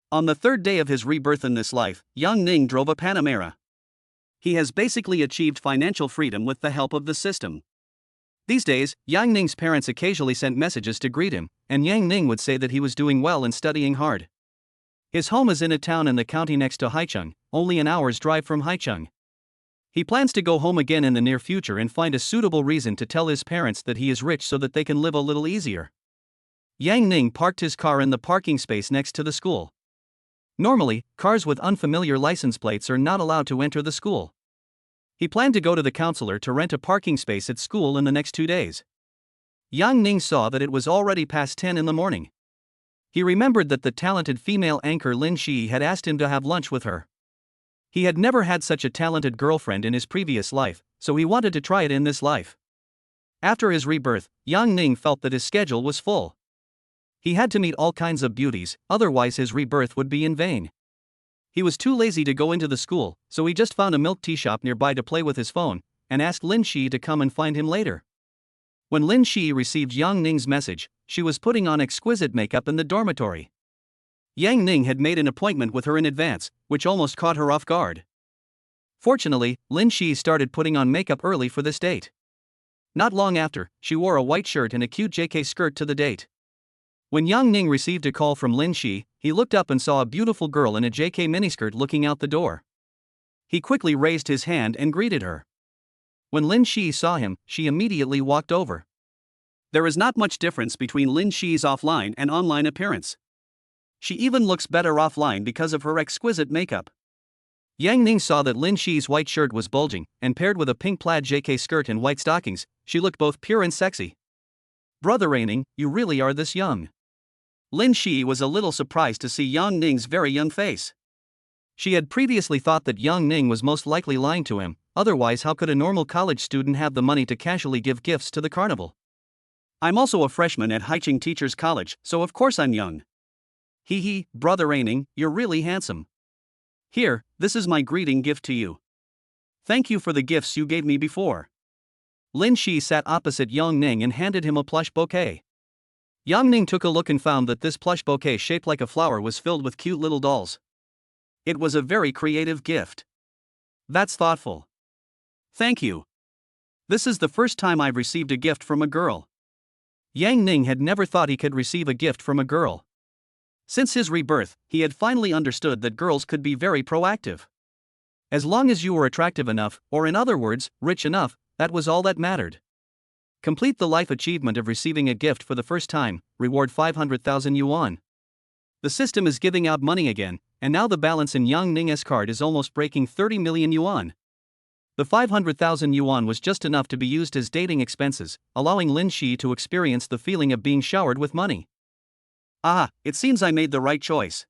On the third day of his rebirth in this life, Yang Ning drove a Panamera. He has basically achieved financial freedom with the help of the system. These days, Yang Ning's parents occasionally sent messages to greet him, and Yang Ning would say that he was doing well and studying hard. His home is in a town in the county next to Haicheng, only an hour's drive from Haicheng. He plans to go home again in the near future and find a suitable reason to tell his parents that he is rich so that they can live a little easier. Yang Ning parked his car in the parking space next to the school. Normally, cars with unfamiliar license plates are not allowed to enter the school. He planned to go to the counselor to rent a parking space at school in the next 2 days. Yang Ning saw that it was already past 10 in the morning. He remembered that the talented female anchor Lin Shi had asked him to have lunch with her. He had never had such a talented girlfriend in his previous life, so he wanted to try it in this life. After his rebirth, Yang Ning felt that his schedule was full. He had to meet all kinds of beauties, otherwise his rebirth would be in vain. He was too lazy to go into the school, so he just found a milk tea shop nearby to play with his phone, and asked Lin Shi to come and find him later. When Lin Shi received Yang Ning's message, she was putting on exquisite makeup in the dormitory. Yang Ning had made an appointment with her in advance, which almost caught her off guard. Fortunately, Lin Shi started putting on makeup early for this date. Not long after, she wore a white shirt and a cute JK skirt to the date. When Yang Ning received a call from Lin Shi, he looked up and saw a beautiful girl in a JK miniskirt looking out the door. He quickly raised his hand and greeted her. When Lin Shi saw him, she immediately walked over. There is not much difference between Lin Shi's offline and online appearance. She even looks better offline because of her exquisite makeup. Yang Ning saw that Lin Shi's white shirt was bulging, and paired with a pink plaid JK skirt and white stockings, she looked both pure and sexy. Brother Ning, you really are this young. Lin Shi was a little surprised to see Yang Ning's very young face. She had previously thought that Yang Ning was most likely lying to him, otherwise how could a normal college student have the money to casually give gifts to the carnival? I'm also a freshman at Haicheng Teachers College, so of course I'm young. Hee, Brother Ning, you're really handsome. Here, this is my greeting gift to you. Thank you for the gifts you gave me before. Lin Shi sat opposite Yang Ning and handed him a plush bouquet. Yang Ning took a look and found that this plush bouquet shaped like a flower was filled with cute little dolls. It was a very creative gift. That's thoughtful. Thank you. This is the first time I've received a gift from a girl. Yang Ning had never thought he could receive a gift from a girl. Since his rebirth, he had finally understood that girls could be very proactive. As long as you were attractive enough, or in other words, rich enough, that was all that mattered. Complete the life achievement of receiving a gift for the first time, reward 500,000 yuan. The system is giving out money again, and now the balance in Yang Ning's card is almost breaking 30 million yuan. The 500,000 yuan was just enough to be used as dating expenses, allowing Lin Shi to experience the feeling of being showered with money. Ah, it seems I made the right choice.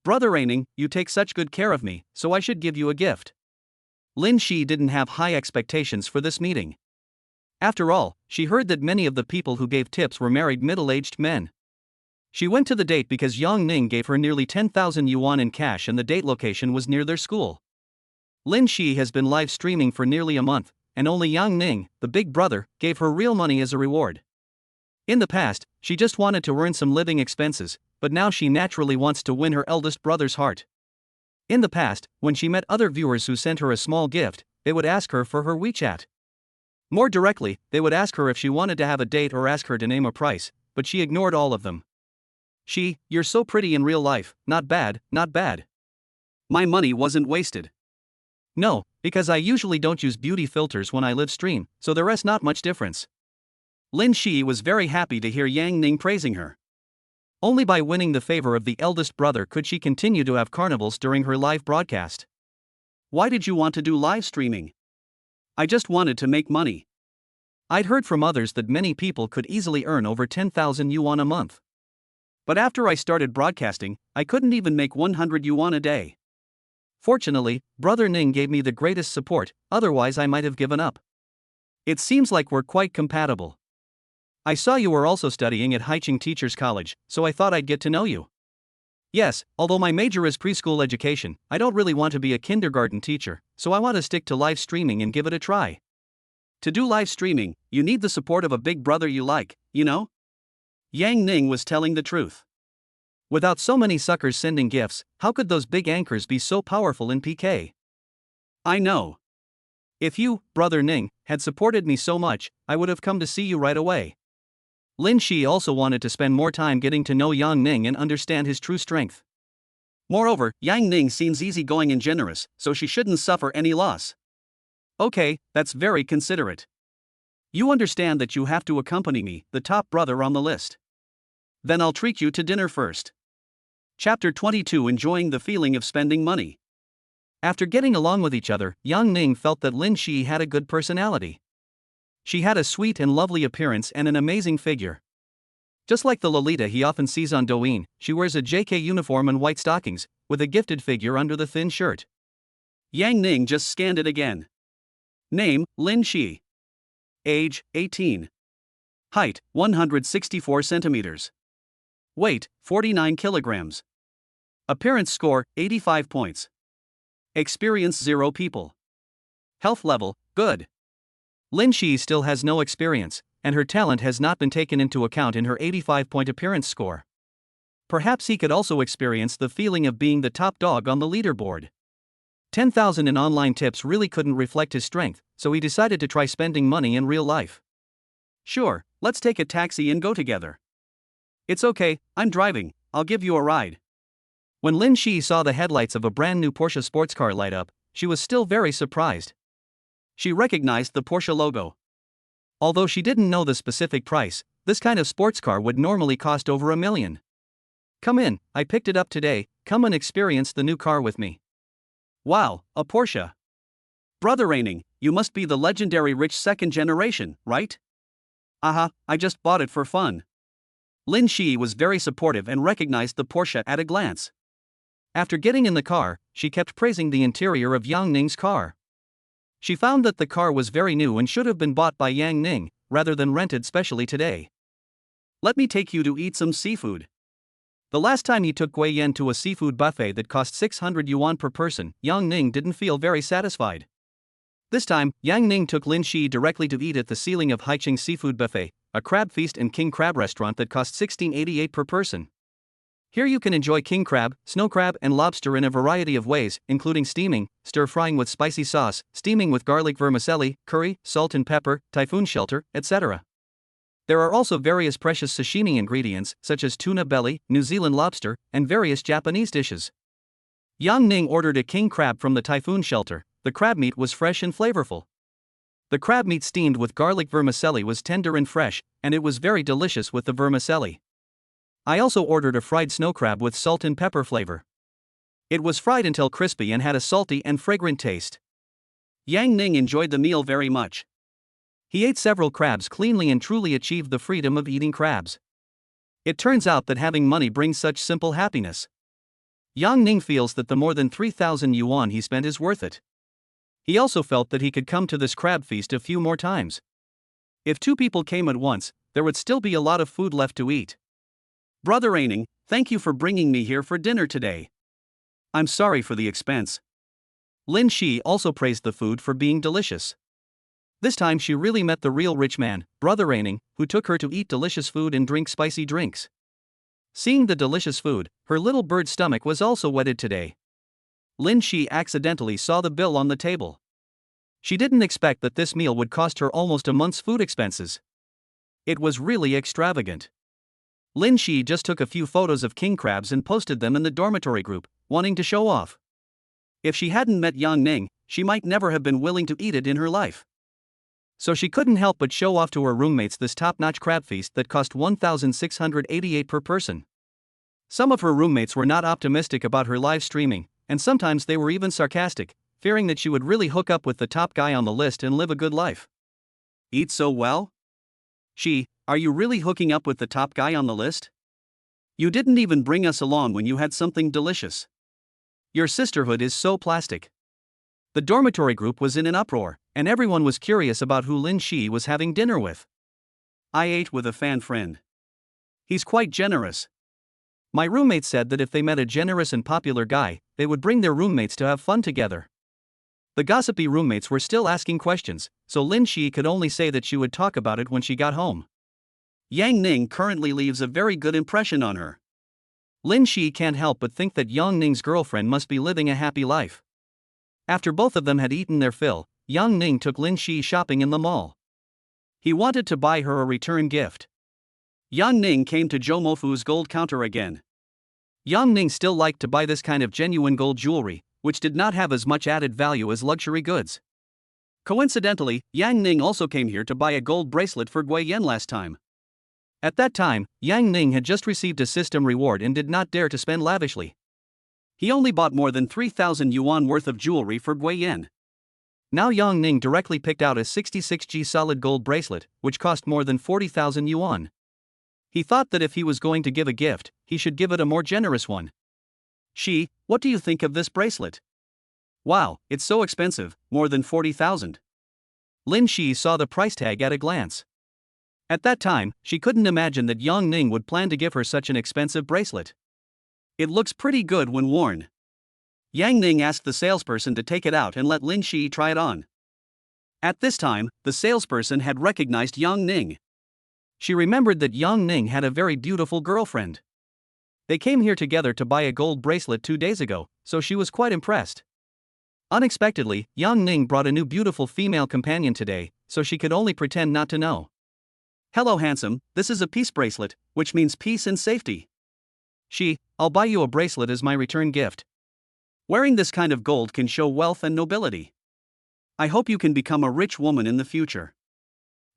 Brother Ning, you take such good care of me, so I should give you a gift. Lin Shi didn't have high expectations for this meeting. After all, she heard that many of the people who gave tips were married middle-aged men. She went to the date because Yang Ning gave her nearly 10,000 yuan in cash and the date location was near their school. Lin Shi has been live streaming for nearly a month, and only Yang Ning, the big brother, gave her real money as a reward. In the past, she just wanted to earn some living expenses, but now she naturally wants to win her eldest brother's heart. In the past, when she met other viewers who sent her a small gift, they would ask her for her WeChat. More directly, they would ask her if she wanted to have a date or ask her to name a price, but she ignored all of them. You're so pretty in real life, not bad, not bad. My money wasn't wasted. No, because I usually don't use beauty filters when I live stream, so there is not much difference. Lin Shi was very happy to hear Yang Ning praising her. Only by winning the favor of the eldest brother could she continue to have carnivals during her live broadcast. Why did you want to do live streaming? I just wanted to make money. I'd heard from others that many people could easily earn over 10,000 yuan a month. But after I started broadcasting, I couldn't even make 100 yuan a day. Fortunately, Brother Ning gave me the greatest support, otherwise I might have given up. It seems like we're quite compatible. I saw you were also studying at Haicheng Teachers College, so I thought I'd get to know you. Yes, although my major is preschool education, I don't really want to be a kindergarten teacher, so I want to stick to live streaming and give it a try. To do live streaming, you need the support of a big brother you like, you know? Yang Ning was telling the truth. Without so many suckers sending gifts, how could those big anchors be so powerful in PK? I know. If you, Brother Ning, had supported me so much, I would have come to see you right away. Lin Shi also wanted to spend more time getting to know Yang Ning and understand his true strength. Moreover, Yang Ning seems easygoing and generous, so she shouldn't suffer any loss. Okay, that's very considerate. You understand that you have to accompany me, the top brother on the list. Then I'll treat you to dinner first. Chapter 22 Enjoying the feeling of spending money. After getting along with each other, Yang Ning felt that Lin Shi had a good personality. She had a sweet and lovely appearance and an amazing figure. Just like the Lolita he often sees on Douyin, she wears a JK uniform and white stockings, with a gifted figure under the thin shirt. Yang Ning just scanned it again. Name, Lin Shi. Age, 18. Height, 164 centimeters. Weight, 49 kilograms. Appearance score, 85 points. Experience 0 people. Health level, good. Lin Shi still has no experience, and her talent has not been taken into account in her 85-point appearance score. Perhaps he could also experience the feeling of being the top dog on the leaderboard. 10,000 in online tips really couldn't reflect his strength, so he decided to try spending money in real life. Sure, let's take a taxi and go together. It's okay, I'm driving, I'll give you a ride. When Lin Shi saw the headlights of a brand new Porsche sports car light up, she was still very surprised. She recognized the Porsche logo. Although she didn't know the specific price, this kind of sports car would normally cost over $1 million. Come in, I picked it up today, come and experience the new car with me. Wow, a Porsche. Brother Raining, you must be the legendary rich second generation, right? Aha, I just bought it for fun. Lin Shi was very supportive and recognized the Porsche at a glance. After getting in the car, she kept praising the interior of Yang Ning's car. She found that the car was very new and should have been bought by Yang Ning, rather than rented specially today. Let me take you to eat some seafood. The last time he took Gui Yan to a seafood buffet that cost 600 yuan per person, Yang Ning didn't feel very satisfied. This time, Yang Ning took Lin Shi directly to eat at the ceiling of Haicheng Seafood Buffet, a crab feast and king crab restaurant that cost 1688 per person. Here you can enjoy king crab, snow crab and lobster in a variety of ways, including steaming, stir-frying with spicy sauce, steaming with garlic vermicelli, curry, salt and pepper, typhoon shelter, etc. There are also various precious sashimi ingredients, such as tuna belly, New Zealand lobster, and various Japanese dishes. Yang Ning ordered a king crab from the typhoon shelter. The crab meat was fresh and flavorful. The crab meat steamed with garlic vermicelli was tender and fresh, and it was very delicious with the vermicelli. I also ordered a fried snow crab with salt and pepper flavor. It was fried until crispy and had a salty and fragrant taste. Yang Ning enjoyed the meal very much. He ate several crabs cleanly and truly achieved the freedom of eating crabs. It turns out that having money brings such simple happiness. Yang Ning feels that the more than 3,000 yuan he spent is worth it. He also felt that he could come to this crab feast a few more times. If 2 people came at once, there would still be a lot of food left to eat. Brother Aining, thank you for bringing me here for dinner today. I'm sorry for the expense. Lin Shi also praised the food for being delicious. This time she really met the real rich man, Brother Aining, who took her to eat delicious food and drink spicy drinks. Seeing the delicious food, her little bird stomach was also wetted today. Lin Shi accidentally saw the bill on the table. She didn't expect that this meal would cost her almost a month's food expenses. It was really extravagant. Lin Shi just took a few photos of king crabs and posted them in the dormitory group, wanting to show off. If she hadn't met Yang Ning, she might never have been willing to eat it in her life. So she couldn't help but show off to her roommates this top-notch crab feast that cost 1,688 per person. Some of her roommates were not optimistic about her live streaming, and sometimes they were even sarcastic, fearing that she would really hook up with the top guy on the list and live a good life. Eat so well? Are you really hooking up with the top guy on the list? You didn't even bring us along when you had something delicious. Your sisterhood is so plastic. The dormitory group was in an uproar, and everyone was curious about who Lin Shi was having dinner with. I ate with a fan friend. He's quite generous. My roommate said that if they met a generous and popular guy, they would bring their roommates to have fun together. The gossipy roommates were still asking questions, so Lin Shi could only say that she would talk about it when she got home. Yang Ning currently leaves a very good impression on her. Lin Shi can't help but think that Yang Ning's girlfriend must be living a happy life. After both of them had eaten their fill, Yang Ning took Lin Shi shopping in the mall. He wanted to buy her a return gift. Yang Ning came to Zhou Mofu's gold counter again. Yang Ning still liked to buy this kind of genuine gold jewelry, which did not have as much added value as luxury goods. Coincidentally, Yang Ning also came here to buy a gold bracelet for Gui Yan last time. At that time, Yang Ning had just received a system reward and did not dare to spend lavishly. He only bought more than 3,000 yuan worth of jewelry for Gui Yan. Now Yang Ning directly picked out a 66G solid gold bracelet, which cost more than 40,000 yuan. He thought that if he was going to give a gift, he should give it a more generous one. Shi, what do you think of this bracelet? Wow, it's so expensive, more than 40,000. Lin Shi saw the price tag at a glance. At that time, she couldn't imagine that Yang Ning would plan to give her such an expensive bracelet. It looks pretty good when worn. Yang Ning asked the salesperson to take it out and let Lin Shi try it on. At this time, the salesperson had recognized Yang Ning. She remembered that Yang Ning had a very beautiful girlfriend. They came here together to buy a gold bracelet 2 days ago, so she was quite impressed. Unexpectedly, Yang Ning brought a new beautiful female companion today, so she could only pretend not to know. Hello handsome, this is a peace bracelet, which means peace and safety. Shi, I'll buy you a bracelet as my return gift. Wearing this kind of gold can show wealth and nobility. I hope you can become a rich woman in the future.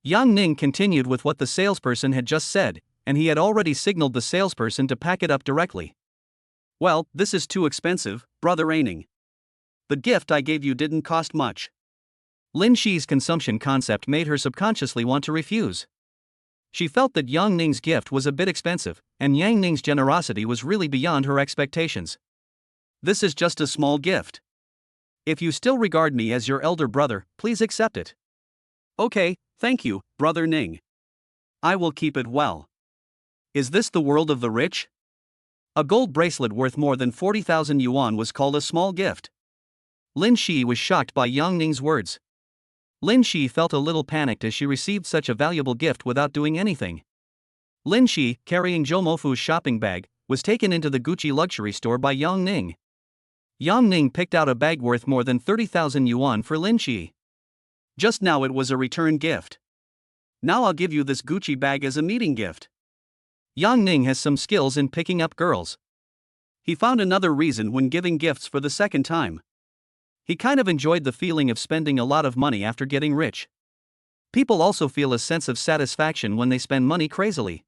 Yang Ning continued with what the salesperson had just said, and he had already signaled the salesperson to pack it up directly. Well, this is too expensive, brother Aining. The gift I gave you didn't cost much. Lin Shi's consumption concept made her subconsciously want to refuse. She felt that Yang Ning's gift was a bit expensive, and Yang Ning's generosity was really beyond her expectations. This is just a small gift. If you still regard me as your elder brother, please accept it. Okay, thank you, brother Ning. I will keep it well. Is this the world of the rich? A gold bracelet worth more than 40,000 yuan was called a small gift. Lin Shi was shocked by Yang Ning's words. Lin Shi felt a little panicked as she received such a valuable gift without doing anything. Lin Shi, carrying Zhou Mofu's shopping bag, was taken into the Gucci luxury store by Yang Ning. Yang Ning picked out a bag worth more than 30,000 yuan for Lin Shi. Just now it was a return gift. Now I'll give you this Gucci bag as a meeting gift. Yang Ning has some skills in picking up girls. He found another reason when giving gifts for the second time. He kind of enjoyed the feeling of spending a lot of money after getting rich. People also feel a sense of satisfaction when they spend money crazily.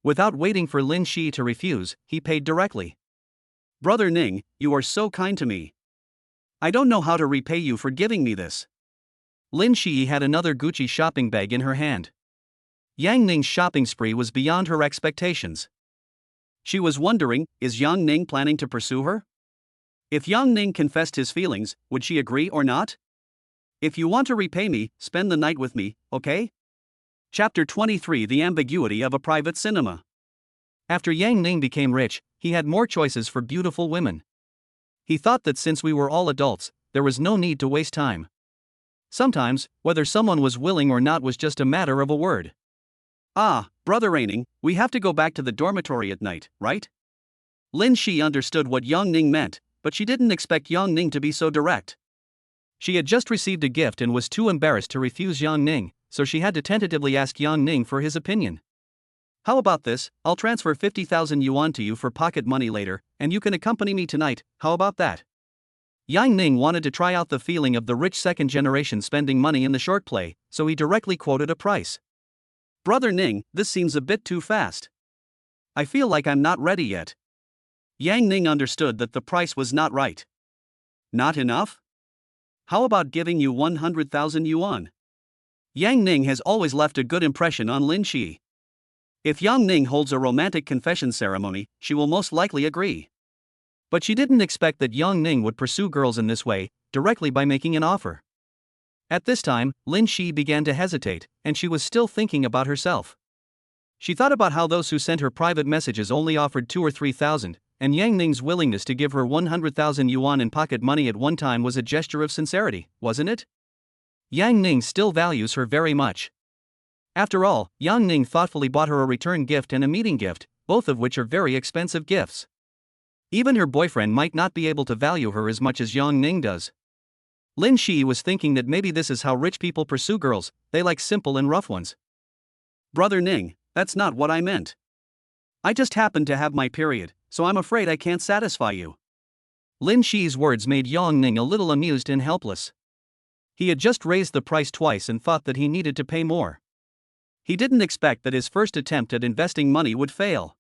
Without waiting for Lin Shi to refuse, he paid directly. Brother Ning, you are so kind to me. I don't know how to repay you for giving me this. Lin Shi had another Gucci shopping bag in her hand. Yang Ning's shopping spree was beyond her expectations. She was wondering, is Yang Ning planning to pursue her? If Yang Ning confessed his feelings, would she agree or not? If you want to repay me, spend the night with me, okay? Chapter 23: The Ambiguity of a Private Cinema. After Yang Ning became rich, he had more choices for beautiful women. He thought that since we were all adults, there was no need to waste time. Sometimes, whether someone was willing or not was just a matter of a word. Ah, brother Aining, we have to go back to the dormitory at night, right? Lin Shi understood what Yang Ning meant, but she didn't expect Yang Ning to be so direct. She had just received a gift and was too embarrassed to refuse Yang Ning, so she had to tentatively ask Yang Ning for his opinion. How about this, I'll transfer 50,000 yuan to you for pocket money later, and you can accompany me tonight, how about that? Yang Ning wanted to try out the feeling of the rich second generation spending money in the short play, so he directly quoted a price. Brother Ning, this seems a bit too fast. I feel like I'm not ready yet. Yang Ning understood that the price was not right. Not enough? How about giving you 100,000 yuan? Yang Ning has always left a good impression on Lin Shi. If Yang Ning holds a romantic confession ceremony, she will most likely agree. But she didn't expect that Yang Ning would pursue girls in this way, directly by making an offer. At this time, Lin Shi began to hesitate, and she was still thinking about herself. She thought about how those who sent her private messages only offered 2 or 3,000, and Yang Ning's willingness to give her 100,000 yuan in pocket money at one time was a gesture of sincerity, wasn't it? Yang Ning still values her very much. After all, Yang Ning thoughtfully bought her a return gift and a meeting gift, both of which are very expensive gifts. Even her boyfriend might not be able to value her as much as Yang Ning does. Lin Shi was thinking that maybe this is how rich people pursue girls, they like simple and rough ones. Brother Ning, that's not what I meant. I just happened to have my period, so I'm afraid I can't satisfy you. Lin Shi's words made Yang Ning a little amused and helpless. He had just raised the price twice and thought that he needed to pay more. He didn't expect that his first attempt at investing money would fail.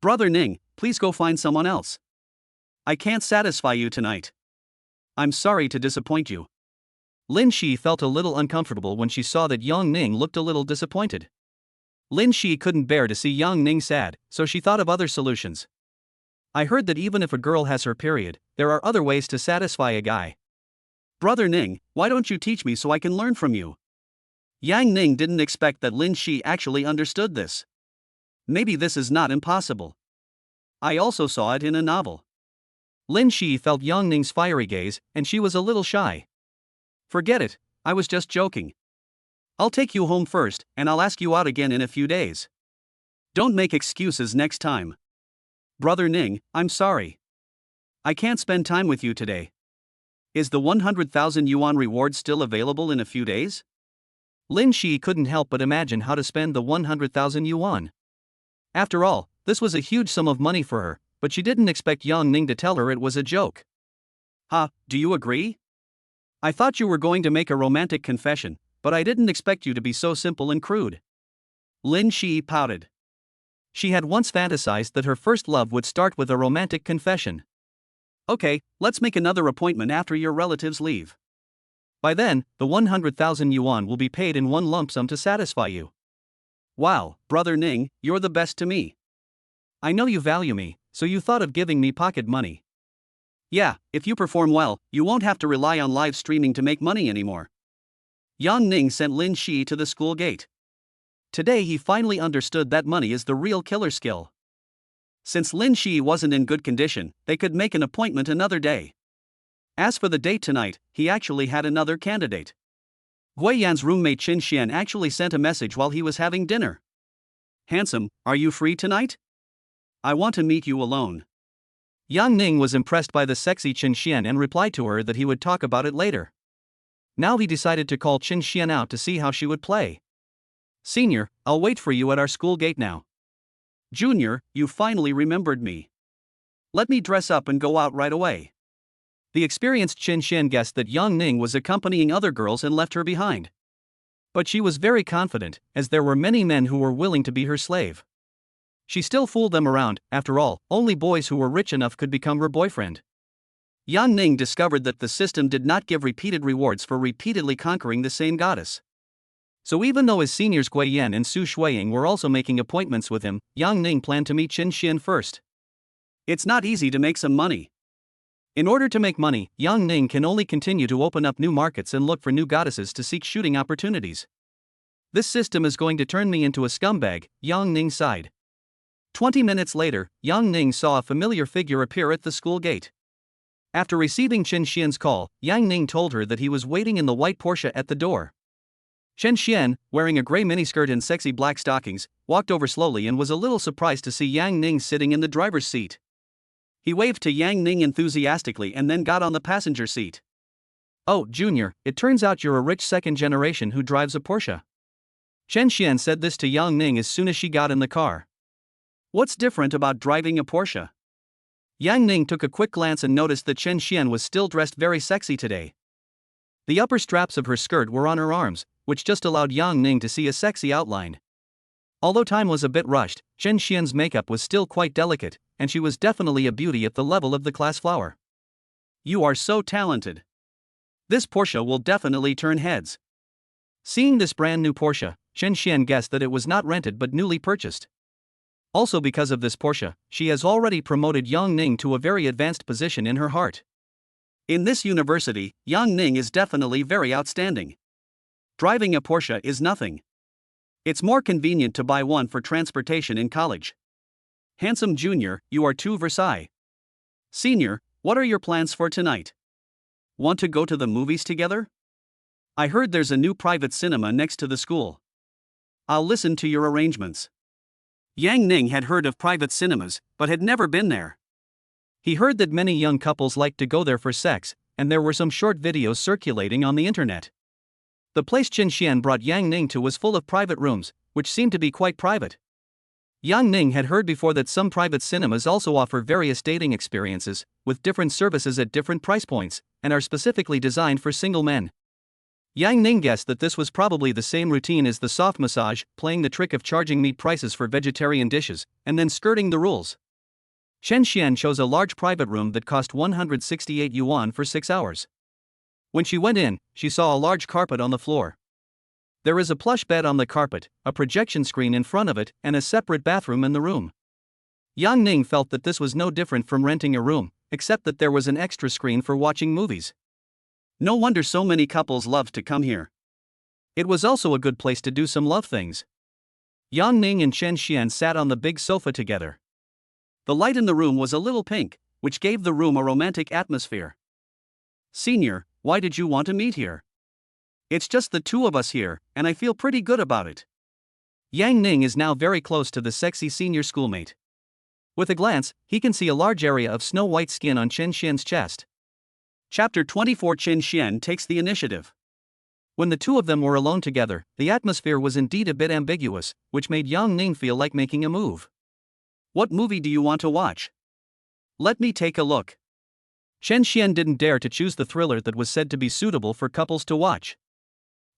Brother Ning, please go find someone else. I can't satisfy you tonight. I'm sorry to disappoint you. Lin Shi felt a little uncomfortable when she saw that Yang Ning looked a little disappointed. Lin Shi couldn't bear to see Yang Ning sad, so she thought of other solutions. I heard that even if a girl has her period, there are other ways to satisfy a guy. Brother Ning, why don't you teach me so I can learn from you? Yang Ning didn't expect that Lin Shi actually understood this. Maybe this is not impossible. I also saw it in a novel. Lin Shi felt Yang Ning's fiery gaze, and she was a little shy. Forget it, I was just joking. I'll take you home first, and I'll ask you out again in a few days. Don't make excuses next time. Brother Ning, I'm sorry. I can't spend time with you today. Is the 100,000 yuan reward still available in a few days? Lin Shi couldn't help but imagine how to spend the 100,000 yuan. After all, this was a huge sum of money for her, but she didn't expect Yang Ning to tell her it was a joke. Do you agree? I thought you were going to make a romantic confession, but I didn't expect you to be so simple and crude. Lin Shi pouted. She had once fantasized that her first love would start with a romantic confession. Okay, let's make another appointment after your relatives leave. By then, the 100,000 yuan will be paid in one lump sum to satisfy you. Wow, Brother Ning, you're the best to me. I know you value me, so you thought of giving me pocket money. Yeah, if you perform well, you won't have to rely on live streaming to make money anymore. Yang Ning sent Lin Shi to the school gate. Today he finally understood that money is the real killer skill. Since Lin Shi wasn't in good condition, they could make an appointment another day. As for the date tonight, he actually had another candidate. Gui Yan's roommate Qin Xian actually sent a message while he was having dinner. Handsome, are you free tonight? I want to meet you alone. Yang Ning was impressed by the sexy Qin Xian and replied to her that he would talk about it later. Now he decided to call Qin Xian out to see how she would play. Senior, I'll wait for you at our school gate now. Junior, you finally remembered me. Let me dress up and go out right away. The experienced Qin Xian guessed that Yang Ning was accompanying other girls and left her behind. But she was very confident, as there were many men who were willing to be her slave. She still fooled them around. After all, only boys who were rich enough could become her boyfriend. Yang Ning discovered that the system did not give repeated rewards for repeatedly conquering the same goddess. So even though his seniors Gui Yan and Su Shuiying were also making appointments with him, Yang Ning planned to meet Qin Xian first. It's not easy to make some money. In order to make money, Yang Ning can only continue to open up new markets and look for new goddesses to seek shooting opportunities. This system is going to turn me into a scumbag, Yang Ning sighed. 20 minutes later, Yang Ning saw a familiar figure appear at the school gate. After receiving Qin Xian's call, Yang Ning told her that he was waiting in the white Porsche at the door. Qin Xian, wearing a gray miniskirt and sexy black stockings, walked over slowly and was a little surprised to see Yang Ning sitting in the driver's seat. He waved to Yang Ning enthusiastically and then got on the passenger seat. Oh, Junior, it turns out you're a rich second generation who drives a Porsche. Qin Xian said this to Yang Ning as soon as she got in the car. What's different about driving a Porsche? Yang Ning took a quick glance and noticed that Qin Xian was still dressed very sexy today. The upper straps of her skirt were on her arms, which just allowed Yang Ning to see a sexy outline. Although time was a bit rushed, Qin Xian's makeup was still quite delicate, and she was definitely a beauty at the level of the class flower. You are so talented. This Porsche will definitely turn heads. Seeing this brand new Porsche, Chen Xian guessed that it was not rented but newly purchased. Also because of this Porsche, she has already promoted Yang Ning to a very advanced position in her heart. In this university, Yang Ning is definitely very outstanding. Driving a Porsche is nothing. It's more convenient to buy one for transportation in college. Handsome junior, you are too Versailles. Senior, what are your plans for tonight? Want to go to the movies together? I heard there's a new private cinema next to the school. I'll listen to your arrangements. Yang Ning had heard of private cinemas, but had never been there. He heard that many young couples liked to go there for sex, and there were some short videos circulating on the internet. The place Chen Xian brought Yang Ning to was full of private rooms, which seemed to be quite private. Yang Ning had heard before that some private cinemas also offer various dating experiences, with different services at different price points, and are specifically designed for single men. Yang Ning guessed that this was probably the same routine as the soft massage, playing the trick of charging meat prices for vegetarian dishes, and then skirting the rules. Chen Xian chose a large private room that cost 168 yuan for 6 hours. When she went in, she saw a large carpet on the floor. There is a plush bed on the carpet, a projection screen in front of it, and a separate bathroom in the room. Yang Ning felt that this was no different from renting a room, except that there was an extra screen for watching movies. No wonder so many couples loved to come here. It was also a good place to do some love things. Yang Ning and Chen Xian sat on the big sofa together. The light in the room was a little pink, which gave the room a romantic atmosphere. Senior, why did you want to meet here? It's just the two of us here, and I feel pretty good about it. Yang Ning is now very close to the sexy senior schoolmate. With a glance, he can see a large area of snow-white skin on Chen Xian's chest. Chapter 24. Chen Xian takes the initiative. When the two of them were alone together, the atmosphere was indeed a bit ambiguous, which made Yang Ning feel like making a move. What movie do you want to watch? Let me take a look. Chen Xian didn't dare to choose the thriller that was said to be suitable for couples to watch.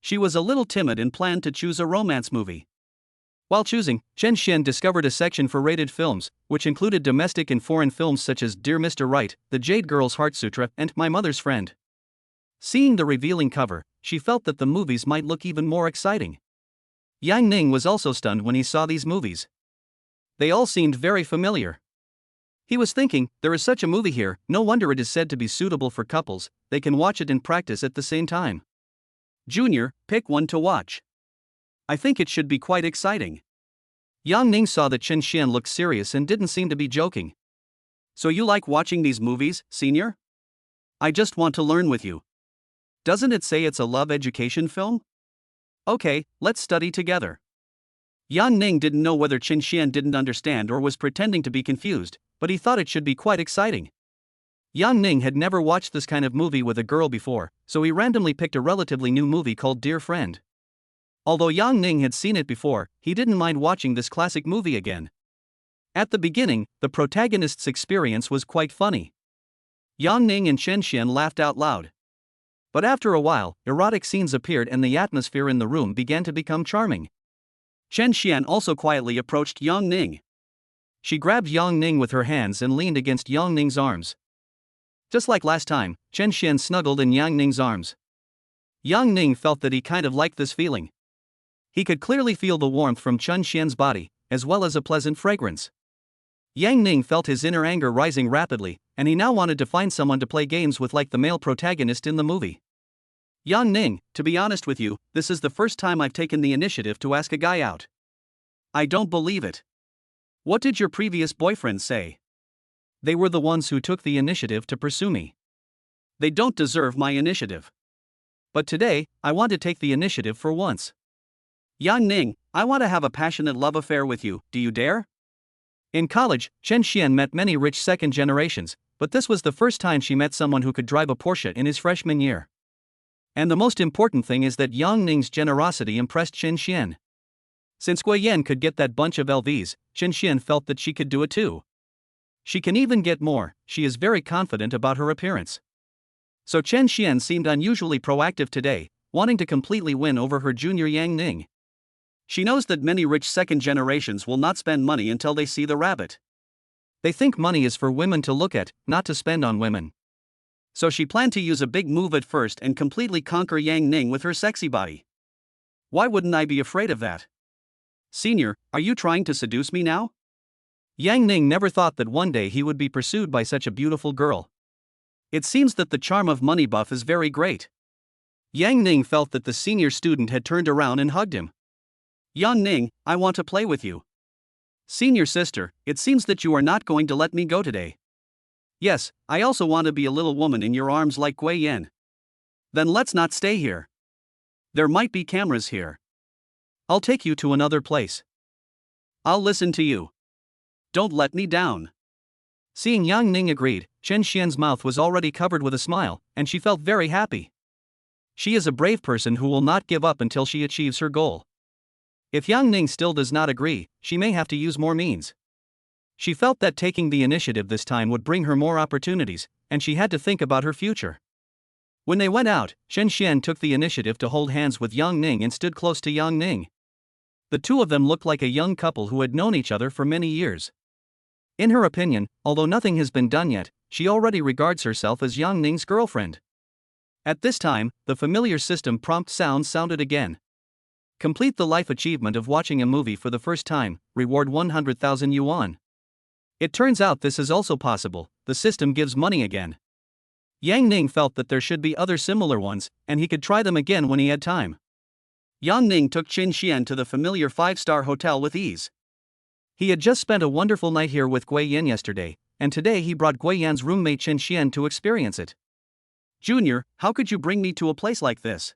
She was a little timid and planned to choose a romance movie. While choosing, Chen Xian discovered a section for rated films, which included domestic and foreign films such as Dear Mr. Right, The Jade Girl's Heart Sutra, and My Mother's Friend. Seeing the revealing cover, she felt that the movies might look even more exciting. Yang Ning was also stunned when he saw these movies. They all seemed very familiar. He was thinking, there is such a movie here, no wonder it is said to be suitable for couples, they can watch it and practice at the same time. Junior, pick one to watch. I think it should be quite exciting. Yang Ning saw that Chen Xian looked serious and didn't seem to be joking. So you like watching these movies, senior? I just want to learn with you. Doesn't it say it's a love education film? Okay, let's study together. Yang Ning didn't know whether Chen Xian didn't understand or was pretending to be confused, but he thought it should be quite exciting. Yang Ning had never watched this kind of movie with a girl before, so he randomly picked a relatively new movie called Dear Friend. Although Yang Ning had seen it before, he didn't mind watching this classic movie again. At the beginning, the protagonist's experience was quite funny. Yang Ning and Chen Xian laughed out loud. But after a while, erotic scenes appeared and the atmosphere in the room began to become charming. Chen Xian also quietly approached Yang Ning. She grabbed Yang Ning with her hands and leaned against Yang Ning's arms. Just like last time, Chen Xian snuggled in Yang Ning's arms. Yang Ning felt that he kind of liked this feeling. He could clearly feel the warmth from Chen Xian's body, as well as a pleasant fragrance. Yang Ning felt his inner anger rising rapidly, and he now wanted to find someone to play games with like the male protagonist in the movie. Yang Ning, to be honest with you, this is the first time I've taken the initiative to ask a guy out. I don't believe it. What did your previous boyfriend say? They were the ones who took the initiative to pursue me. They don't deserve my initiative. But today, I want to take the initiative for once. Yang Ning, I want to have a passionate love affair with you, do you dare? In college, Chen Xian met many rich second generations, but this was the first time she met someone who could drive a Porsche in his freshman year. And the most important thing is that Yang Ning's generosity impressed Chen Xian. Since Guiyan could get that bunch of LVs, Chen Xian felt that she could do it too. She can even get more, she is very confident about her appearance. So Chen Xian seemed unusually proactive today, wanting to completely win over her junior Yang Ning. She knows that many rich second generations will not spend money until they see the rabbit. They think money is for women to look at, not to spend on women. So she planned to use a big move at first and completely conquer Yang Ning with her sexy body. Why wouldn't I be afraid of that? Senior, are you trying to seduce me now? Yang Ning never thought that one day he would be pursued by such a beautiful girl. It seems that the charm of money buff is very great. Yang Ning felt that the senior student had turned around and hugged him. Yang Ning, I want to play with you. Senior sister, it seems that you are not going to let me go today. Yes, I also want to be a little woman in your arms like Gui Yan. Then let's not stay here. There might be cameras here. I'll take you to another place. I'll listen to you. Don't let me down. Seeing Yang Ning agreed, Chen Xian's mouth was already covered with a smile, and she felt very happy. She is a brave person who will not give up until she achieves her goal. If Yang Ning still does not agree, she may have to use more means. She felt that taking the initiative this time would bring her more opportunities, and she had to think about her future. When they went out, Chen Xian took the initiative to hold hands with Yang Ning and stood close to Yang Ning. The two of them looked like a young couple who had known each other for many years. In her opinion, although nothing has been done yet, she already regards herself as Yang Ning's girlfriend. At this time, the familiar system prompt sounds sounded again. Complete the life achievement of watching a movie for the first time, reward 100,000 yuan. It turns out this is also possible, the system gives money again. Yang Ning felt that there should be other similar ones, and he could try them again when he had time. Yang Ning took Chen Xian to the familiar 5-star hotel with ease. He had just spent a wonderful night here with Gui Yan yesterday, and today he brought Gui Yan's roommate Chen Xian to experience it. Junior, how could you bring me to a place like this?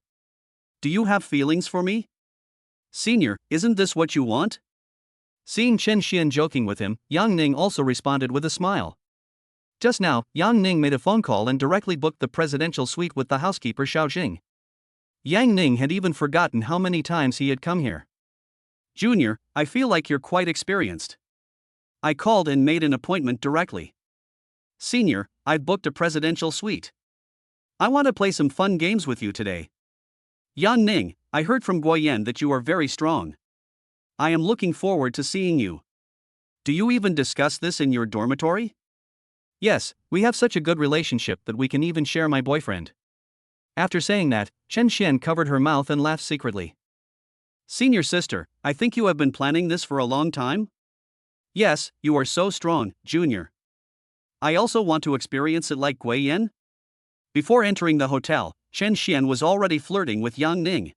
Do you have feelings for me? Senior, isn't this what you want? Seeing Chen Xian joking with him, Yang Ning also responded with a smile. Just now, Yang Ning made a phone call and directly booked the presidential suite with the housekeeper Xiao Jing. Yang Ning had even forgotten how many times he had come here. Junior, I feel like you're quite experienced. I called and made an appointment directly. Senior, I've booked a presidential suite. I want to play some fun games with you today. Yang Ning, I heard from Gui Yan that you are very strong. I am looking forward to seeing you. Do you even discuss this in your dormitory? Yes, we have such a good relationship that we can even share my boyfriend. After saying that, Chen Xian covered her mouth and laughed secretly. Senior sister, I think you have been planning this for a long time? Yes, you are so strong, Junior. I also want to experience it like Gui Yan. Before entering the hotel, Chen Xian was already flirting with Yang Ning.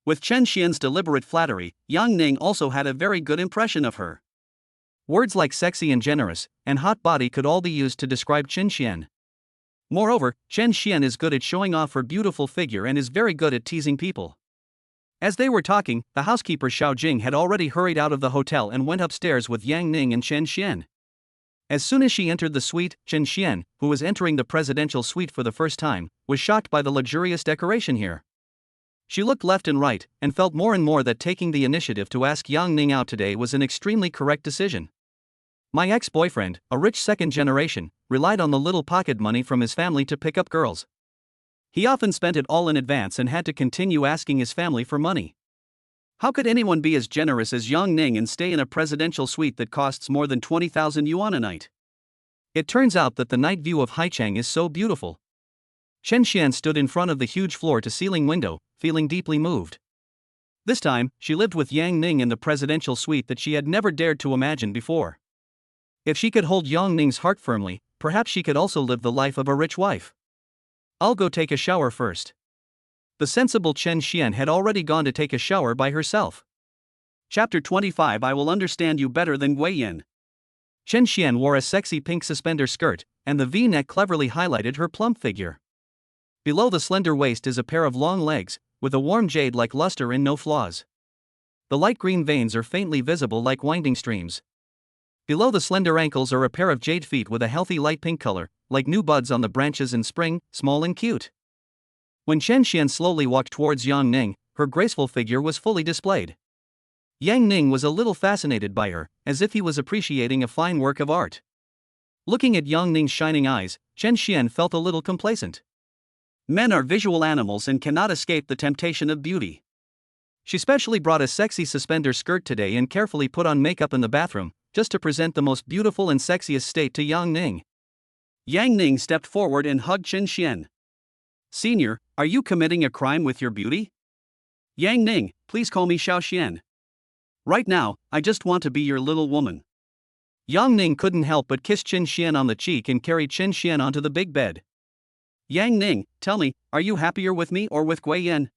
With Chen Xian's deliberate flattery, Yang Ning also had a very good impression of her. Words like sexy and generous, and hot body could all be used to describe Chen Xian. Moreover, Chen Xian is good at showing off her beautiful figure and is very good at teasing people. As they were talking, the housekeeper Xiao Jing had already hurried out of the hotel and went upstairs with Yang Ning and Chen Xian. As soon as she entered the suite, Chen Xian, who was entering the presidential suite for the first time, was shocked by the luxurious decoration here. She looked left and right, and felt more and more that taking the initiative to ask Yang Ning out today was an extremely correct decision. My ex-boyfriend, a rich second generation, relied on the little pocket money from his family to pick up girls. He often spent it all in advance and had to continue asking his family for money. How could anyone be as generous as Yang Ning and stay in a presidential suite that costs more than 20,000 yuan a night? It turns out that the night view of Haicheng is so beautiful. Chen Xian stood in front of the huge floor-to-ceiling window, feeling deeply moved. This time, she lived with Yang Ning in the presidential suite that she had never dared to imagine before. If she could hold Yang Ning's heart firmly, perhaps she could also live the life of a rich wife. I'll go take a shower first. The sensible Chen Xian had already gone to take a shower by herself. Chapter 25 I will understand you better than Gui Yan. Chen Xian wore a sexy pink suspender skirt, and the V-neck cleverly highlighted her plump figure. Below the slender waist is a pair of long legs, with a warm jade-like luster and no flaws. The light green veins are faintly visible like winding streams. Below the slender ankles are a pair of jade feet with a healthy light pink color, like new buds on the branches in spring, small and cute. When Chen Xian slowly walked towards Yang Ning, her graceful figure was fully displayed. Yang Ning was a little fascinated by her, as if he was appreciating a fine work of art. Looking at Yang Ning's shining eyes, Chen Xian felt a little complacent. Men are visual animals and cannot escape the temptation of beauty. She specially brought a sexy suspender skirt today and carefully put on makeup in the bathroom, just to present the most beautiful and sexiest state to Yang Ning. Yang Ning stepped forward and hugged Chen Xian. Senior, are you committing a crime with your beauty? Yang Ning, please call me Xiao Xian. Right now, I just want to be your little woman. Yang Ning couldn't help but kiss Qin Xian on the cheek and carry Qin Xian onto the big bed. Yang Ning, tell me, are you happier with me or with Gui Yan?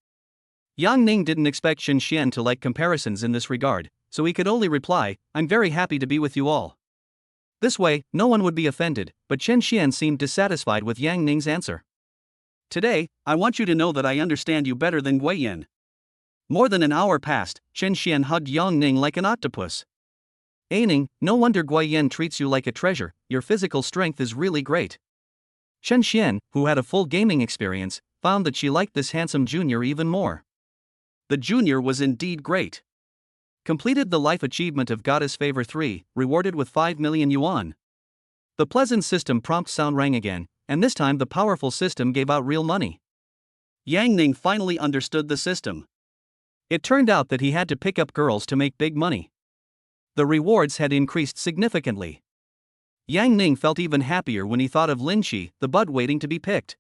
Yang Ning didn't expect Qin Xian to like comparisons in this regard, so he could only reply, I'm very happy to be with you all. This way, no one would be offended, but Qin Xian seemed dissatisfied with Yang Ning's answer. Today, I want you to know that I understand you better than Gui Yan. More than an hour passed, Qin Xian hugged Yang Ning like an octopus. Ning, no wonder Gui Yan treats you like a treasure, your physical strength is really great. Qin Xian, who had a full gaming experience, found that she liked this handsome junior even more. The junior was indeed great. Completed the life achievement of Goddess Favor 3, rewarded with 5 million yuan. The pleasant system prompt sound rang again, and this time the powerful system gave out real money. Yang Ning finally understood the system. It turned out that he had to pick up girls to make big money. The rewards had increased significantly. Yang Ning felt even happier when he thought of Lin Qi, the bud waiting to be picked.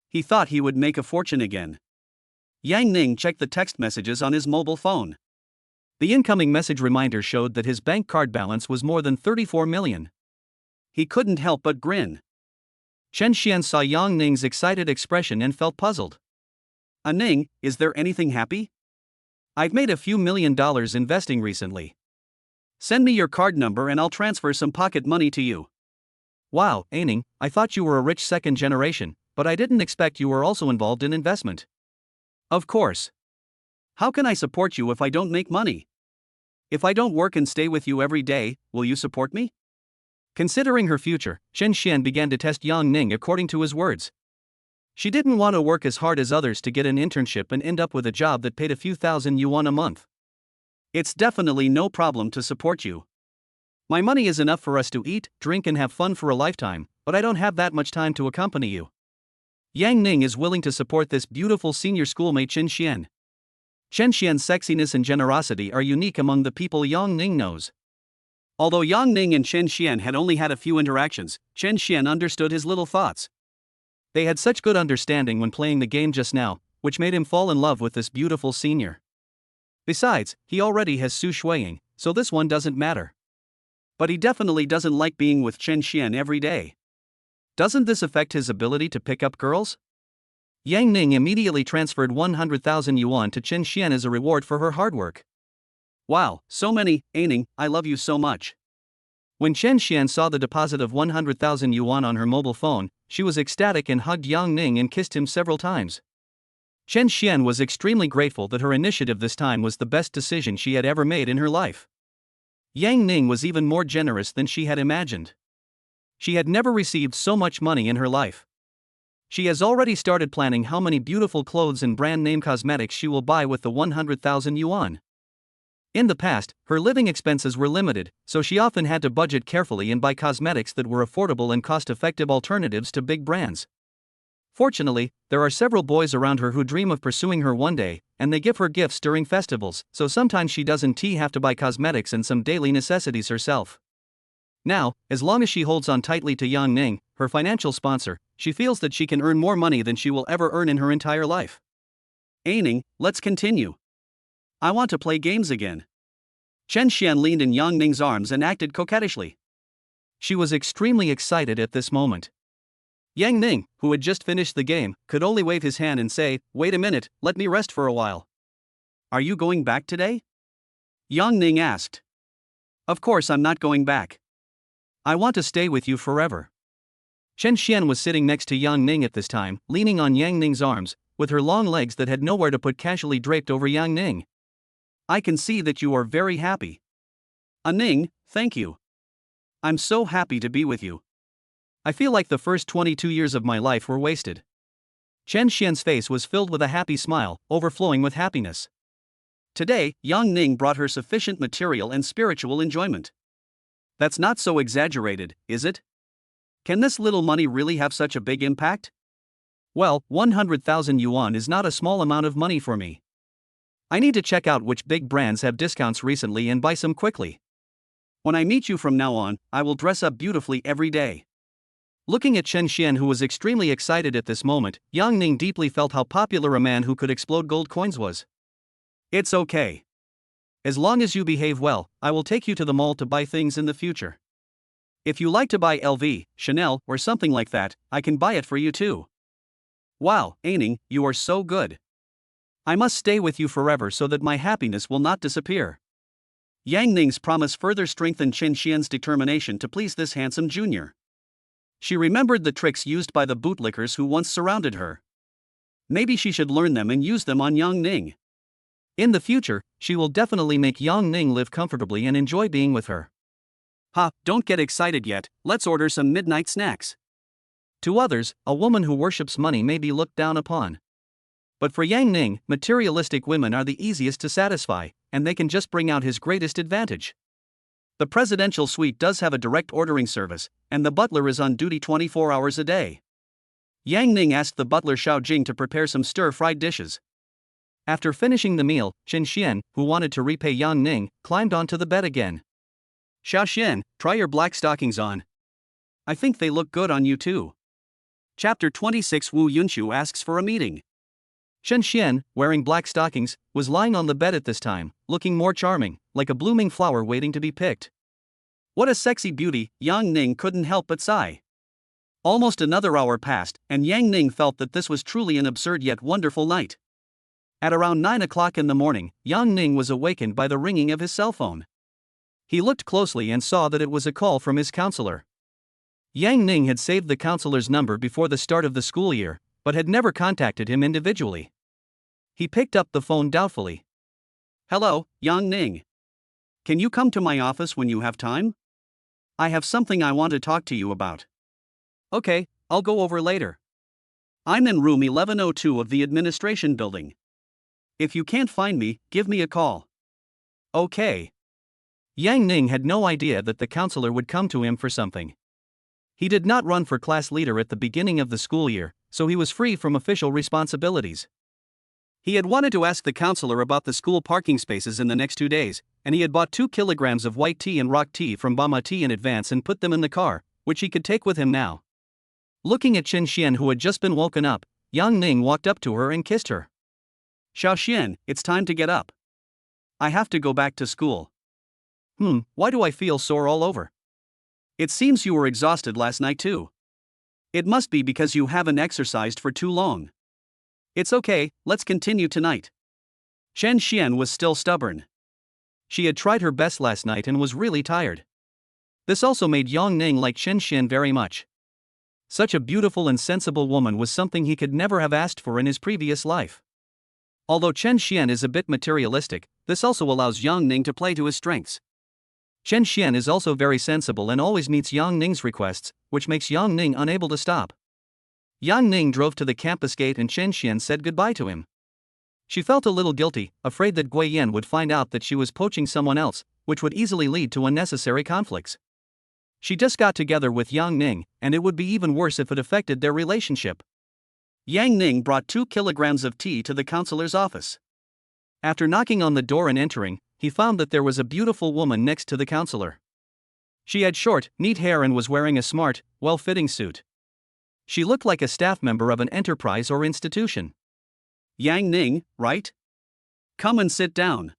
He thought he would make a fortune again. Yang Ning checked the text messages on his mobile phone. The incoming message reminder showed that his bank card balance was more than 34 million. He couldn't help but grin. Qin Xian saw Yang Ning's excited expression and felt puzzled. Ning, is there anything happy? I've made a few $1 million investing recently. Send me your card number and I'll transfer some pocket money to you. Wow, Ning, I thought you were a rich second generation, but I didn't expect you were also involved in investment. Of course. How can I support you if I don't make money? If I don't work and stay with you every day, will you support me? Considering her future, Qin Xian began to test Yang Ning according to his words. She didn't want to work as hard as others to get an internship and end up with a job that paid a few thousand yuan a month. It's definitely no problem to support you. My money is enough for us to eat, drink and have fun for a lifetime, but I don't have that much time to accompany you. Yang Ning is willing to support this beautiful senior schoolmate Qin Xian. Qin Xian's sexiness and generosity are unique among the people Yang Ning knows. Although Yang Ning and Qin Xian had only had a few interactions, Qin Xian understood his little thoughts. They had such good understanding when playing the game just now, which made him fall in love with this beautiful senior. Besides, he already has Su Shuiying, so this one doesn't matter. But he definitely doesn't like being with Qin Xian every day. Doesn't this affect his ability to pick up girls? Yang Ning immediately transferred 100,000 yuan to Qin Xian as a reward for her hard work. Wow, so many, Ning, I love you so much. When Qin Xian saw the deposit of 100,000 yuan on her mobile phone, she was ecstatic and hugged Yang Ning and kissed him several times. Qin Xian was extremely grateful that her initiative this time was the best decision she had ever made in her life. Yang Ning was even more generous than she had imagined. She had never received so much money in her life. She has already started planning how many beautiful clothes and brand name cosmetics she will buy with the 100,000 yuan. In the past, her living expenses were limited, so she often had to budget carefully and buy cosmetics that were affordable and cost-effective alternatives to big brands. Fortunately, there are several boys around her who dream of pursuing her one day, and they give her gifts during festivals, so sometimes she doesn't have to buy cosmetics and some daily necessities herself. Now, as long as she holds on tightly to Yang Ning, her financial sponsor, she feels that she can earn more money than she will ever earn in her entire life. Ning, let's continue. I want to play games again. Qin Xian leaned in Yang Ning's arms and acted coquettishly. She was extremely excited at this moment. Yang Ning, who had just finished the game, could only wave his hand and say, wait a minute, let me rest for a while. Are you going back today? Yang Ning asked. Of course I'm not going back. I want to stay with you forever. Qin Xian was sitting next to Yang Ning at this time, leaning on Yang Ning's arms, with her long legs that had nowhere to put casually draped over Yang Ning. I can see that you are very happy. Ning, thank you. I'm so happy to be with you. I feel like the first 22 years of my life were wasted. Qin Xian's face was filled with a happy smile, overflowing with happiness. Today, Yang Ning brought her sufficient material and spiritual enjoyment. That's not so exaggerated, is it? Can this little money really have such a big impact? Well, 100,000 yuan is not a small amount of money for me. I need to check out which big brands have discounts recently and buy some quickly. When I meet you from now on, I will dress up beautifully every day. Looking at Qin Xian, who was extremely excited at this moment, Yang Ning deeply felt how popular a man who could explode gold coins was. It's okay. As long as you behave well, I will take you to the mall to buy things in the future. If you like to buy LV, Chanel, or something like that, I can buy it for you too. Wow, Aining, you are so good. I must stay with you forever so that my happiness will not disappear. Yang Ning's promise further strengthened Chen Xian's determination to please this handsome junior. She remembered the tricks used by the bootlickers who once surrounded her. Maybe she should learn them and use them on Yang Ning. In the future, she will definitely make Yang Ning live comfortably and enjoy being with her. Ha, don't get excited yet, let's order some midnight snacks. To others, a woman who worships money may be looked down upon. But for Yang Ning, materialistic women are the easiest to satisfy, and they can just bring out his greatest advantage. The presidential suite does have a direct ordering service, and the butler is on duty 24 hours a day. Yang Ning asked the butler Xiao Jing to prepare some stir-fried dishes. After finishing the meal, Chen Xian, who wanted to repay Yang Ning, climbed onto the bed again. Xiao Xian, try your black stockings on. I think they look good on you too. Chapter 26 Wu Yunqiu asks for a meeting. Chen Xian, wearing black stockings, was lying on the bed at this time, looking more charming, like a blooming flower waiting to be picked. What a sexy beauty, Yang Ning couldn't help but sigh. Almost another hour passed, and Yang Ning felt that this was truly an absurd yet wonderful night. At around 9 o'clock in the morning, Yang Ning was awakened by the ringing of his cell phone. He looked closely and saw that it was a call from his counselor. Yang Ning had saved the counselor's number before the start of the school year, but had never contacted him individually. He picked up the phone doubtfully. Hello, Yang Ning. Can you come to my office when you have time? I have something I want to talk to you about. Okay, I'll go over later. I'm in room 1102 of the administration building. If you can't find me, give me a call. Okay. Yang Ning had no idea that the counselor would come to him for something. He did not run for class leader at the beginning of the school year, so he was free from official responsibilities. He had wanted to ask the counselor about the school parking spaces in the next 2 days, and he had bought 2 kilograms of white tea and rock tea from Bama Tea in advance and put them in the car, which he could take with him now. Looking at Chen Xian, who had just been woken up, Yang Ning walked up to her and kissed her. Xiao Xian, it's time to get up. I have to go back to school. Why do I feel sore all over? It seems you were exhausted last night too. It must be because you haven't exercised for too long. It's okay, let's continue tonight. Chen Xian was still stubborn. She had tried her best last night and was really tired. This also made Yang Ning like Chen Xian very much. Such a beautiful and sensible woman was something he could never have asked for in his previous life. Although Chen Xian is a bit materialistic, this also allows Yang Ning to play to his strengths. Chen Xian is also very sensible and always meets Yang Ning's requests, which makes Yang Ning unable to stop. Yang Ning drove to the campus gate and Chen Xian said goodbye to him. She felt a little guilty, afraid that Gui Yan would find out that she was poaching someone else, which would easily lead to unnecessary conflicts. She just got together with Yang Ning, and it would be even worse if it affected their relationship. Yang Ning brought 2 kilograms of tea to the counselor's office. After knocking on the door and entering, he found that there was a beautiful woman next to the counselor. She had short, neat hair and was wearing a smart, well-fitting suit. She looked like a staff member of an enterprise or institution. Yang Ning, right? Come and sit down.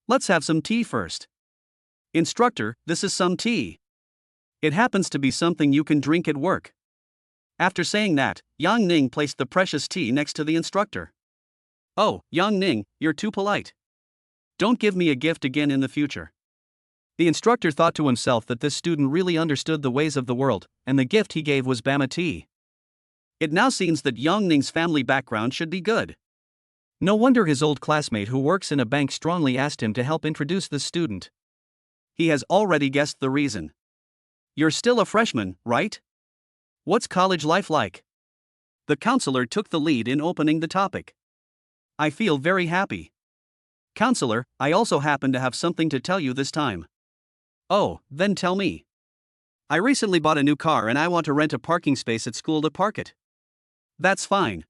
Let's have some tea first. Instructor, this is some tea. It happens to be something you can drink at work. After saying that, Yang Ning placed the precious tea next to the instructor. Oh, Yang Ning, you're too polite. Don't give me a gift again in the future. The instructor thought to himself that this student really understood the ways of the world, and the gift he gave was Bama tea. It now seems that Yang Ning's family background should be good. No wonder his old classmate who works in a bank strongly asked him to help introduce this student. He has already guessed the reason. You're still a freshman, right? What's college life like? The counselor took the lead in opening the topic. I feel very happy. Counselor, I also happen to have something to tell you this time. Oh, then tell me. I recently bought a new car and I want to rent a parking space at school to park it. That's fine.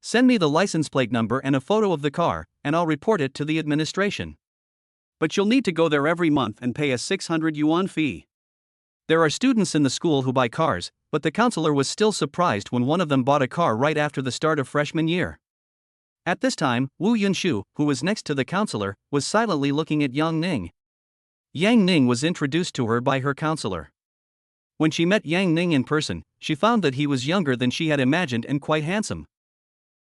Send me the license plate number and a photo of the car, and I'll report it to the administration. But you'll need to go there every month and pay a 600 yuan fee. There are students in the school who buy cars, but the counselor was still surprised when one of them bought a car right after the start of freshman year. At this time, Wu Yunshu, who was next to the counselor, was silently looking at Yang Ning. Yang Ning was introduced to her by her counselor. When she met Yang Ning in person, she found that he was younger than she had imagined and quite handsome.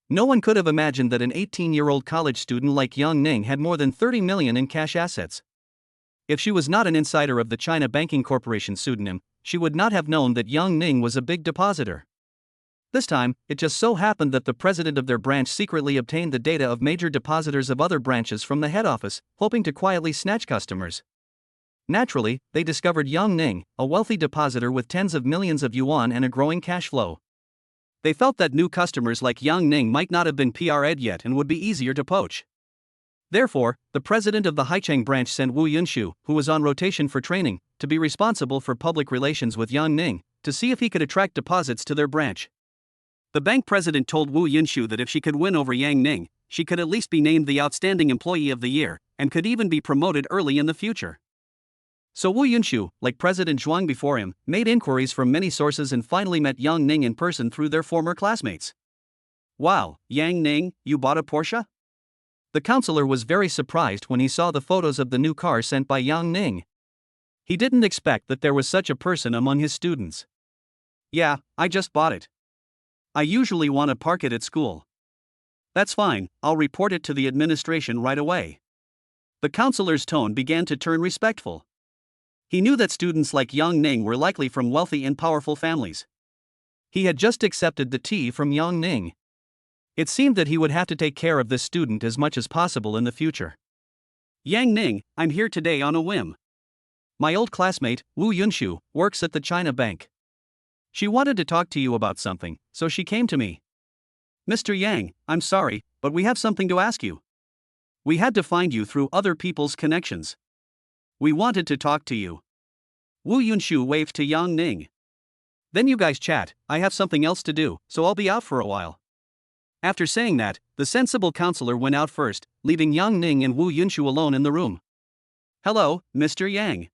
No one could have imagined that an 18-year-old college student like Yang Ning had more than 30 million in cash assets. If she was not an insider of the China Banking Corporation pseudonym, she would not have known that Yang Ning was a big depositor. This time, it just so happened that the president of their branch secretly obtained the data of major depositors of other branches from the head office, hoping to quietly snatch customers. Naturally, they discovered Yang Ning, a wealthy depositor with tens of millions of yuan and a growing cash flow. They felt that new customers like Yang Ning might not have been PR'd yet and would be easier to poach. Therefore, the president of the Haicheng branch sent Wu Yunshu, who was on rotation for training, to be responsible for public relations with Yang Ning, to see if he could attract deposits to their branch. The bank president told Wu Yunshu that if she could win over Yang Ning, she could at least be named the Outstanding Employee of the Year, and could even be promoted early in the future. So Wu Yunshu, like President Zhuang before him, made inquiries from many sources and finally met Yang Ning in person through their former classmates. Wow, Yang Ning, you bought a Porsche? The counselor was very surprised when he saw the photos of the new car sent by Yang Ning. He didn't expect that there was such a person among his students. Yeah, I just bought it. I usually want to park it at school. That's fine, I'll report it to the administration right away. The counselor's tone began to turn respectful. He knew that students like Yang Ning were likely from wealthy and powerful families. He had just accepted the tea from Yang Ning. It seemed that he would have to take care of this student as much as possible in the future. Yang Ning, I'm here today on a whim. My old classmate, Wu Yunshu, works at the China Bank. She wanted to talk to you about something, so she came to me. Mr. Yang, I'm sorry, but we have something to ask you. We had to find you through other people's connections. We wanted to talk to you. Wu Yunshu waved to Yang Ning. Then you guys chat, I have something else to do, so I'll be out for a while. After saying that, the sensible counselor went out first, leaving Yang Ning and Wu Yunshu alone in the room. Hello, Mr. Yang.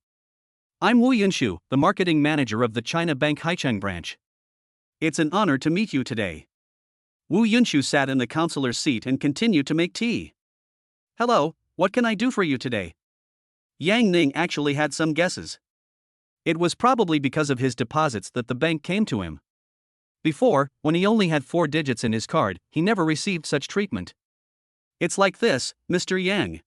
I'm Wu Yunshu, the marketing manager of the China Bank Haicheng branch. It's an honor to meet you today. Wu Yunshu sat in the counselor's seat and continued to make tea. Hello, what can I do for you today? Yang Ning actually had some guesses. It was probably because of his deposits that the bank came to him. Before, when he only had 4 digits in his card, he never received such treatment. It's like this, Mr. Yang.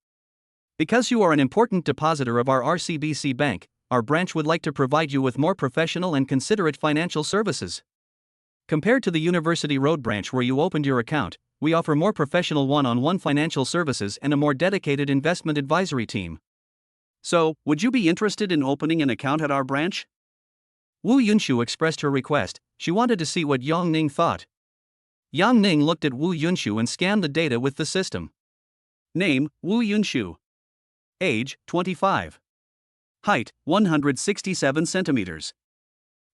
Because you are an important depositor of our RCBC bank, our branch would like to provide you with more professional and considerate financial services. Compared to the University Road branch where you opened your account, we offer more professional one-on-one financial services and a more dedicated investment advisory team. So, would you be interested in opening an account at our branch? Wu Yunshu expressed her request. She wanted to see what Yang Ning thought. Yang Ning looked at Wu Yunshu and scanned the data with the system. Name, Wu Yunshu. Age, 25. Height, 167 centimeters.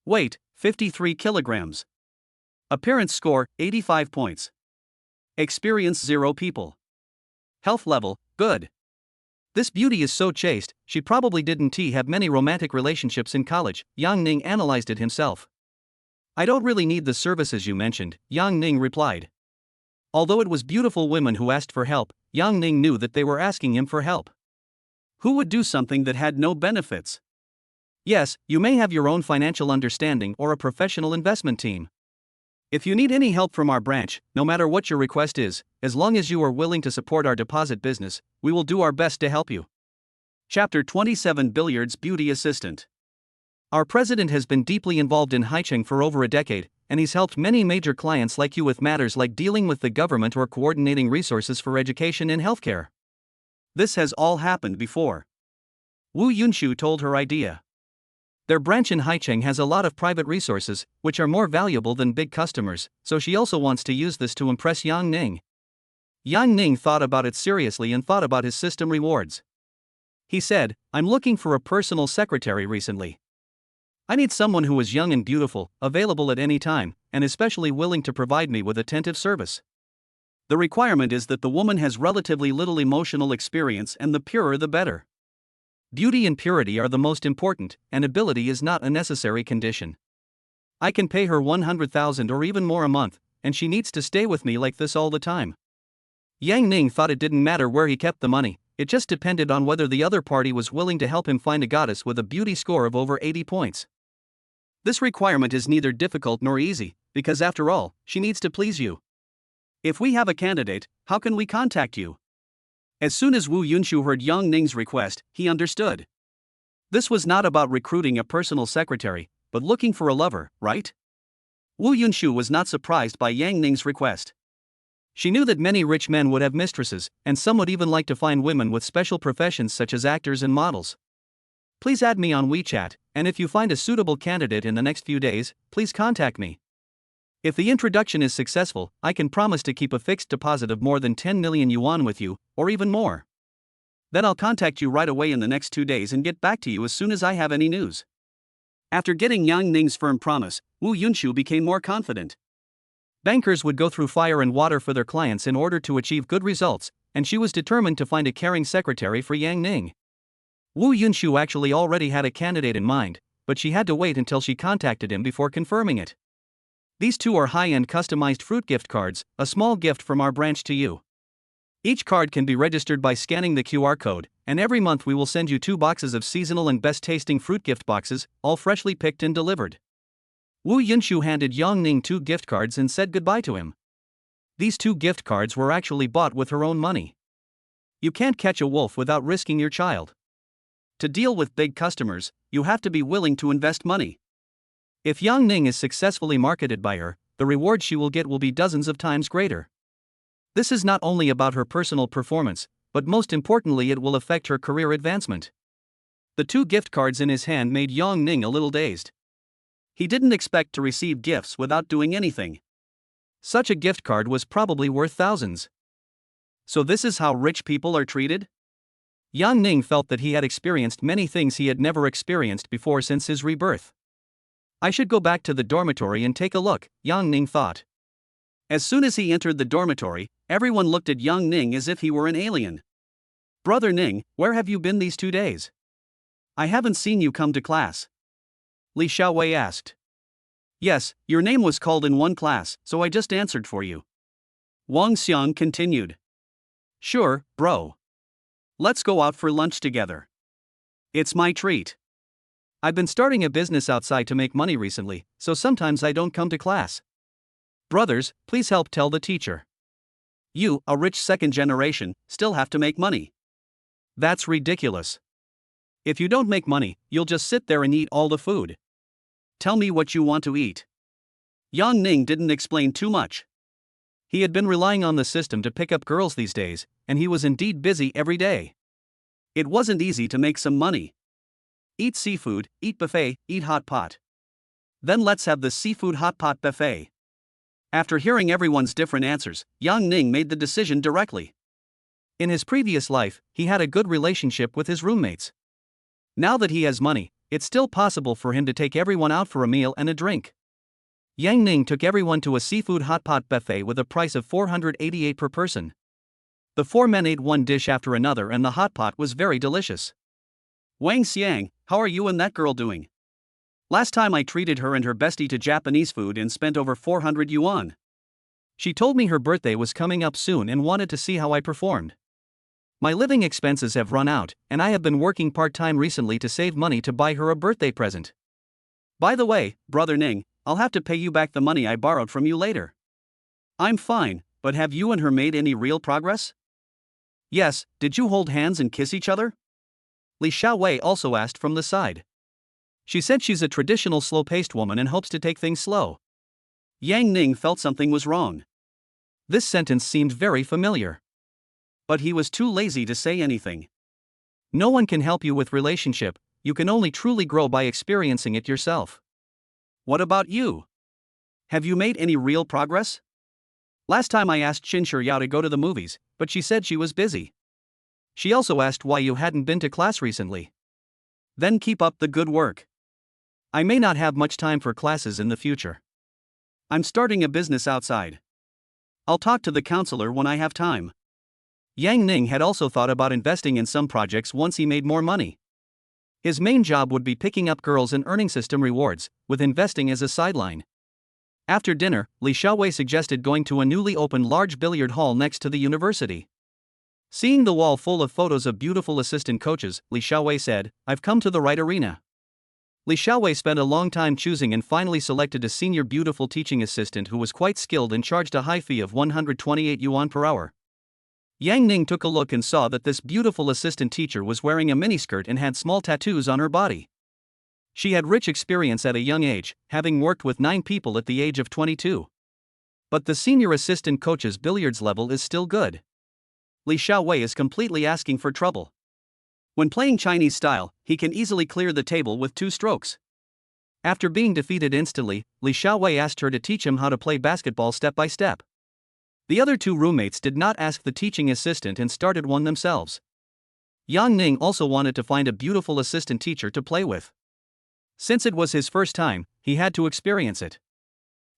Weight, 53 kilograms. Appearance score, 85 points. Experience 0 people. Health level, good. This beauty is so chaste, she probably didn't have many romantic relationships in college. Yang Ning analyzed it himself. I don't really need the services you mentioned, Yang Ning replied. Although it was beautiful women who asked for help, Yang Ning knew that they were asking him for help. Who would do something that had no benefits? Yes, you may have your own financial understanding or a professional investment team. If you need any help from our branch, no matter what your request is, as long as you are willing to support our deposit business, we will do our best to help you. Chapter 27 Billiards Beauty Assistant. Our president has been deeply involved in Haicheng for over a decade, and he's helped many major clients like you with matters like dealing with the government or coordinating resources for education and healthcare. This has all happened before. Wu Yunshu told her idea. Their branch in Haicheng has a lot of private resources, which are more valuable than big customers, so she also wants to use this to impress Yang Ning. Yang Ning thought about it seriously and thought about his system rewards. He said, I'm looking for a personal secretary recently. I need someone who is young and beautiful, available at any time, and especially willing to provide me with attentive service. The requirement is that the woman has relatively little emotional experience, and the purer the better. Beauty and purity are the most important, and ability is not a necessary condition. I can pay her 100,000 or even more a month, and she needs to stay with me like this all the time. Yang Ning thought it didn't matter where he kept the money, it just depended on whether the other party was willing to help him find a goddess with a beauty score of over 80 points. This requirement is neither difficult nor easy, because after all, she needs to please you. If we have a candidate, how can we contact you? As soon as Wu Yunshu heard Yang Ning's request, he understood. This was not about recruiting a personal secretary, but looking for a lover, right? Wu Yunshu was not surprised by Yang Ning's request. She knew that many rich men would have mistresses, and some would even like to find women with special professions such as actors and models. Please add me on WeChat, and if you find a suitable candidate in the next few days, please contact me. If the introduction is successful, I can promise to keep a fixed deposit of more than 10 million yuan with you, or even more. Then I'll contact you right away in the next 2 days and get back to you as soon as I have any news. After getting Yang Ning's firm promise, Wu Yunshu became more confident. Bankers would go through fire and water for their clients in order to achieve good results, and she was determined to find a caring secretary for Yang Ning. Wu Yunshu actually already had a candidate in mind, but she had to wait until she contacted him before confirming it. These two are high-end customized fruit gift cards, a small gift from our branch to you. Each card can be registered by scanning the QR code, and every month we will send you 2 boxes of seasonal and best-tasting fruit gift boxes, all freshly picked and delivered. Wu Yunshu handed Yang Ning 2 gift cards and said goodbye to him. These 2 gift cards were actually bought with her own money. You can't catch a wolf without risking your child. To deal with big customers, you have to be willing to invest money. If Yang Ning is successfully marketed by her, the reward she will get will be dozens of times greater. This is not only about her personal performance, but most importantly it will affect her career advancement. The 2 gift cards in his hand made Yang Ning a little dazed. He didn't expect to receive gifts without doing anything. Such a gift card was probably worth thousands. So this is how rich people are treated? Yang Ning felt that he had experienced many things he had never experienced before since his rebirth. I should go back to the dormitory and take a look, Yang Ning thought. As soon as he entered the dormitory, everyone looked at Yang Ning as if he were an alien. Brother Ning, where have you been these 2 days? I haven't seen you come to class. Li Xiaowei asked. Yes, your name was called in one class, so I just answered for you. Wang Xiang continued. Sure, bro. Let's go out for lunch together. It's my treat. I've been starting a business outside to make money recently, so sometimes I don't come to class. Brothers, please help tell the teacher. You, a rich second generation, still have to make money. That's ridiculous. If you don't make money, you'll just sit there and eat all the food. Tell me what you want to eat. Yang Ning didn't explain too much. He had been relying on the system to pick up girls these days, and he was indeed busy every day. It wasn't easy to make some money. Eat seafood, eat buffet, eat hot pot. Then let's have the seafood hot pot buffet. After hearing everyone's different answers, Yang Ning made the decision directly. In his previous life, he had a good relationship with his roommates. Now that he has money, it's still possible for him to take everyone out for a meal and a drink. Yang Ning took everyone to a seafood hot pot buffet with a price of 488 per person. The 4 men ate one dish after another and the hot pot was very delicious. Wang Xiang, how are you and that girl doing? Last time I treated her and her bestie to Japanese food and spent over 400 yuan. She told me her birthday was coming up soon and wanted to see how I performed. My living expenses have run out, and I have been working part-time recently to save money to buy her a birthday present. By the way, Brother Ning, I'll have to pay you back the money I borrowed from you later. I'm fine, but have you and her made any real progress? Yes, did you hold hands and kiss each other? Li Xiaowei also asked from the side. She said she's a traditional slow-paced woman and hopes to take things slow. Yang Ning felt something was wrong. This sentence seemed very familiar. But he was too lazy to say anything. No one can help you with relationship, you can only truly grow by experiencing it yourself. What about you? Have you made any real progress? Last time I asked Qin Shiyao to go to the movies, but she said she was busy. She also asked why you hadn't been to class recently. Then keep up the good work. I may not have much time for classes in the future. I'm starting a business outside. I'll talk to the counselor when I have time. Yang Ning had also thought about investing in some projects once he made more money. His main job would be picking up girls and earning system rewards, with investing as a sideline. After dinner, Li Xiaowei suggested going to a newly opened large billiard hall next to the university. Seeing the wall full of photos of beautiful assistant coaches, Li Xiaowei said, "I've come to the right arena." Li Xiaowei spent a long time choosing and finally selected a senior beautiful teaching assistant who was quite skilled and charged a high fee of 128 yuan per hour. Yang Ning took a look and saw that this beautiful assistant teacher was wearing a miniskirt and had small tattoos on her body. She had rich experience at a young age, having worked with 9 people at the age of 22. But the senior assistant coach's billiards level is still good. Li Xiaowei is completely asking for trouble. When playing Chinese style, he can easily clear the table with 2 strokes. After being defeated instantly, Li Xiaowei asked her to teach him how to play basketball step by step. The other 2 roommates did not ask the teaching assistant and started one themselves. Yang Ning also wanted to find a beautiful assistant teacher to play with. Since it was his first time, he had to experience it.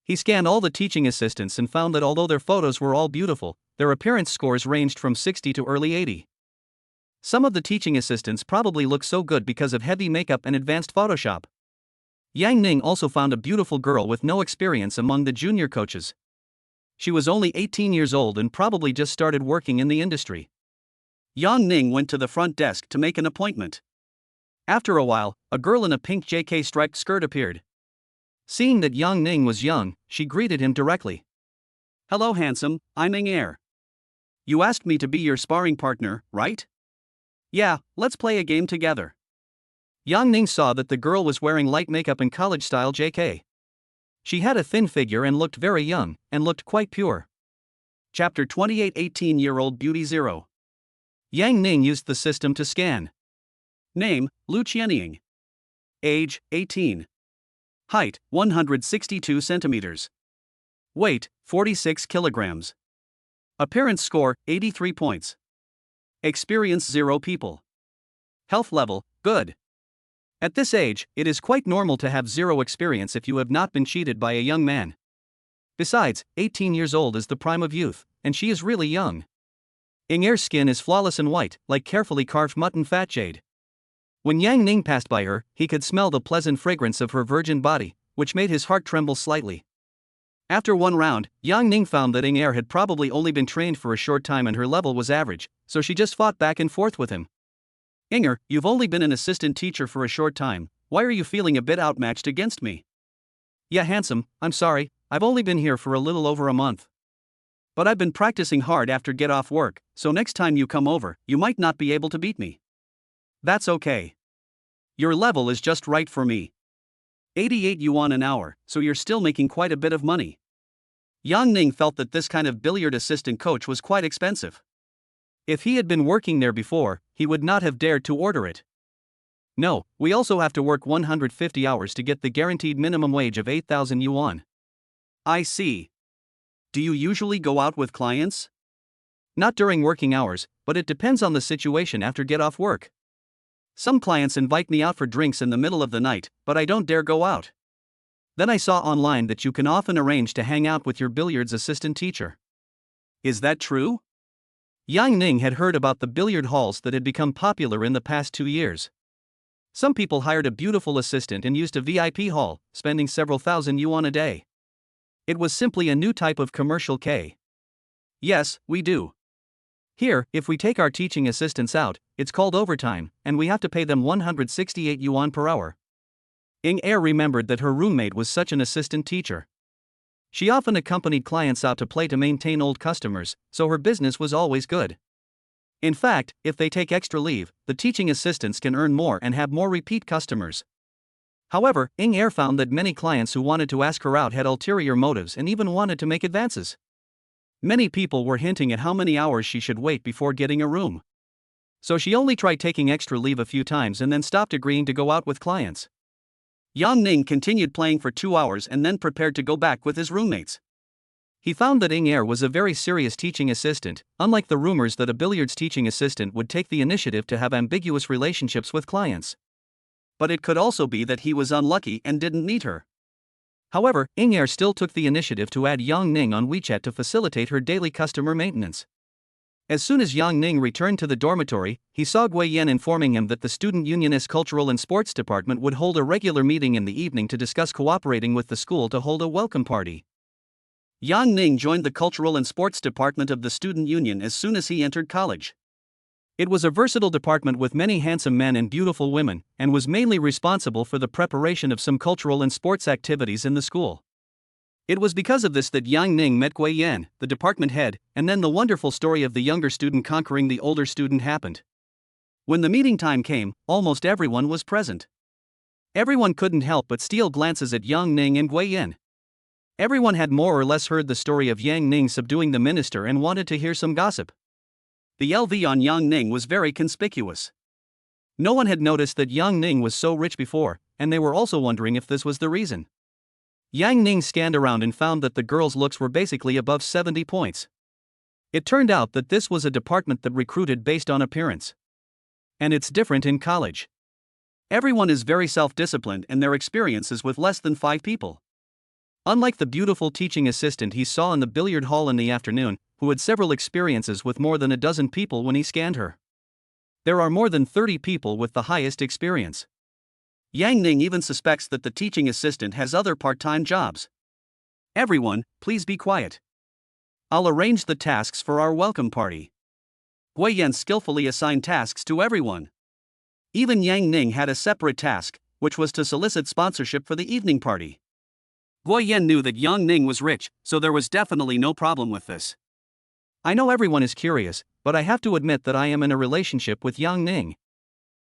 He scanned all the teaching assistants and found that although their photos were all beautiful, their appearance scores ranged from 60 to early 80. Some of the teaching assistants probably look so good because of heavy makeup and advanced Photoshop. Yang Ning also found a beautiful girl with no experience among the junior coaches. She was only 18 years old and probably just started working in the industry. Yang Ning went to the front desk to make an appointment. After a while, a girl in a pink JK striped skirt appeared. Seeing that Yang Ning was young, she greeted him directly. "Hello handsome, I'm Ing Er. You asked me to be your sparring partner, right?" "Yeah, let's play a game together." Yang Ning saw that the girl was wearing light makeup and college-style JK. She had a thin figure and looked very young, and looked quite pure. Chapter 28 18-year-old Beauty Zero. Yang Ning used the system to scan. Name, Lu Qianying. Age, 18. Height, 162 centimeters. Weight, 46 kilograms. Appearance score, 83 points. Experience 0 people. Health level, good. At this age, it is quite normal to have 0 experience if you have not been cheated by a young man. Besides, 18 years old is the prime of youth, and she is really young. Ing Er's skin is flawless and white, like carefully carved mutton fat jade. When Yang Ning passed by her, he could smell the pleasant fragrance of her virgin body, which made his heart tremble slightly. After one round, Yang Ning found that Ing Er had probably only been trained for a short time and her level was average, so she just fought back and forth with him. "Ing Er, you've only been an assistant teacher for a short time, why are you feeling a bit outmatched against me?" "Yeah handsome, I'm sorry, I've only been here for a little over a month. But I've been practicing hard after get off work, so next time you come over, you might not be able to beat me." "That's okay. Your level is just right for me. 88 yuan an hour, so you're still making quite a bit of money." Yang Ning felt that this kind of billiard assistant coach was quite expensive. If he had been working there before, he would not have dared to order it. "No, we also have to work 150 hours to get the guaranteed minimum wage of 8,000 yuan. "I see. Do you usually go out with clients?" "Not during working hours, but it depends on the situation after get off work. Some clients invite me out for drinks in the middle of the night, but I don't dare go out. Then I saw online that you can often arrange to hang out with your billiards assistant teacher." "Is that true?" Yang Ning had heard about the billiard halls that had become popular in the past 2 years. Some people hired a beautiful assistant and used a VIP hall, spending several thousand yuan a day. It was simply a new type of commercial K. "Yes, we do. Here, if we take our teaching assistants out, it's called overtime, and we have to pay them 168 yuan per hour." Ing Er remembered that her roommate was such an assistant teacher. She often accompanied clients out to play to maintain old customers, so her business was always good. In fact, if they take extra leave, the teaching assistants can earn more and have more repeat customers. However, Ing Er found that many clients who wanted to ask her out had ulterior motives and even wanted to make advances. Many people were hinting at how many hours she should wait before getting a room. So she only tried taking extra leave a few times and then stopped agreeing to go out with clients. Yang Ning continued playing for 2 hours and then prepared to go back with his roommates. He found that Ing Er was a very serious teaching assistant, unlike the rumors that a billiards teaching assistant would take the initiative to have ambiguous relationships with clients. But it could also be that he was unlucky and didn't meet her. However, Ing Er still took the initiative to add Yang Ning on WeChat to facilitate her daily customer maintenance. As soon as Yang Ning returned to the dormitory, he saw Gui Yan informing him that the Student Unionist Cultural and Sports Department would hold a regular meeting in the evening to discuss cooperating with the school to hold a welcome party. Yang Ning joined the Cultural and Sports Department of the Student Union as soon as he entered college. It was a versatile department with many handsome men and beautiful women, and was mainly responsible for the preparation of some cultural and sports activities in the school. It was because of this that Yang Ning met Gui Yan, the department head, and then the wonderful story of the younger student conquering the older student happened. When the meeting time came, almost everyone was present. Everyone couldn't help but steal glances at Yang Ning and Gui Yan. Everyone had more or less heard the story of Yang Ning subduing the minister and wanted to hear some gossip. The LV on Yang Ning was very conspicuous. No one had noticed that Yang Ning was so rich before, and they were also wondering if this was the reason. Yang Ning scanned around and found that the girls' looks were basically above 70 points. It turned out that this was a department that recruited based on appearance. And it's different in college. Everyone is very self-disciplined and their experience is with less than 5 people. Unlike the beautiful teaching assistant he saw in the billiard hall in the afternoon, who had several experiences with more than a dozen people when he scanned her. There are more than 30 people with the highest experience. Yang Ning even suspects that the teaching assistant has other part-time jobs. Everyone, please be quiet. I'll arrange the tasks for our welcome party. Gui Yan skillfully assigned tasks to everyone. Even Yang Ning had a separate task, which was to solicit sponsorship for the evening party. Gui Yan knew that Yang Ning was rich, so there was definitely no problem with this. I know everyone is curious, but I have to admit that I am in a relationship with Yang Ning.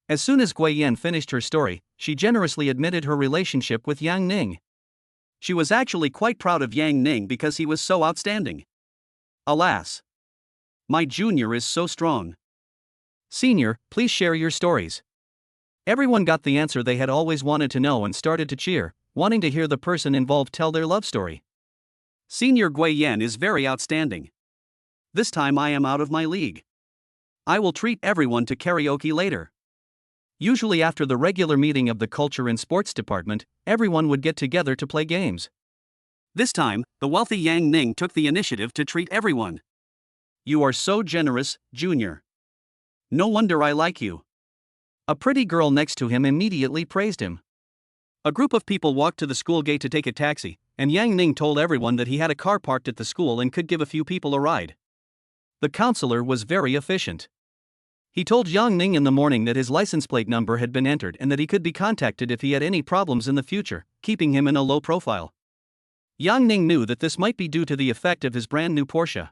As soon as Gui Yan finished her story, she generously admitted her relationship with Yang Ning. She was actually quite proud of Yang Ning because he was so outstanding. Alas! My junior is so strong. Senior, please share your stories. Everyone got the answer they had always wanted to know and started to cheer, wanting to hear the person involved tell their love story. Senior Gui Yan is very outstanding. This time I am out of my league. I will treat everyone to karaoke later. Usually after the regular meeting of the Culture and Sports Department, everyone would get together to play games. This time, the wealthy Yang Ning took the initiative to treat everyone. You are so generous, Junior. No wonder I like you. A pretty girl next to him immediately praised him. A group of people walked to the school gate to take a taxi, and Yang Ning told everyone that he had a car parked at the school and could give a few people a ride. The counselor was very efficient. He told Yang Ning in the morning that his license plate number had been entered and that he could be contacted if he had any problems in the future, keeping him in a low profile. Yang Ning knew that this might be due to the effect of his brand new Porsche.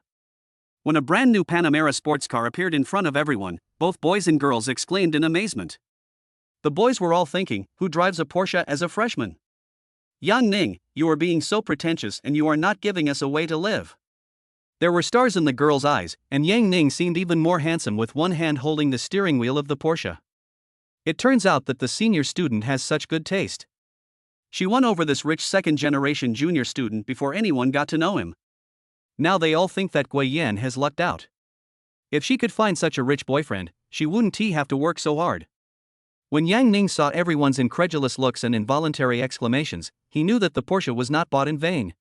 When a brand new Panamera sports car appeared in front of everyone, both boys and girls exclaimed in amazement. The boys were all thinking, who drives a Porsche as a freshman? Yang Ning, you are being so pretentious and you are not giving us a way to live. There were stars in the girls' eyes, and Yang Ning seemed even more handsome with one hand holding the steering wheel of the Porsche. It turns out that the senior student has such good taste. She won over this rich second-generation junior student before anyone got to know him. Now they all think that Gui Yan has lucked out. If she could find such a rich boyfriend, she wouldn't have to work so hard. When Yang Ning saw everyone's incredulous looks and involuntary exclamations, he knew that the Porsche was not bought in vain.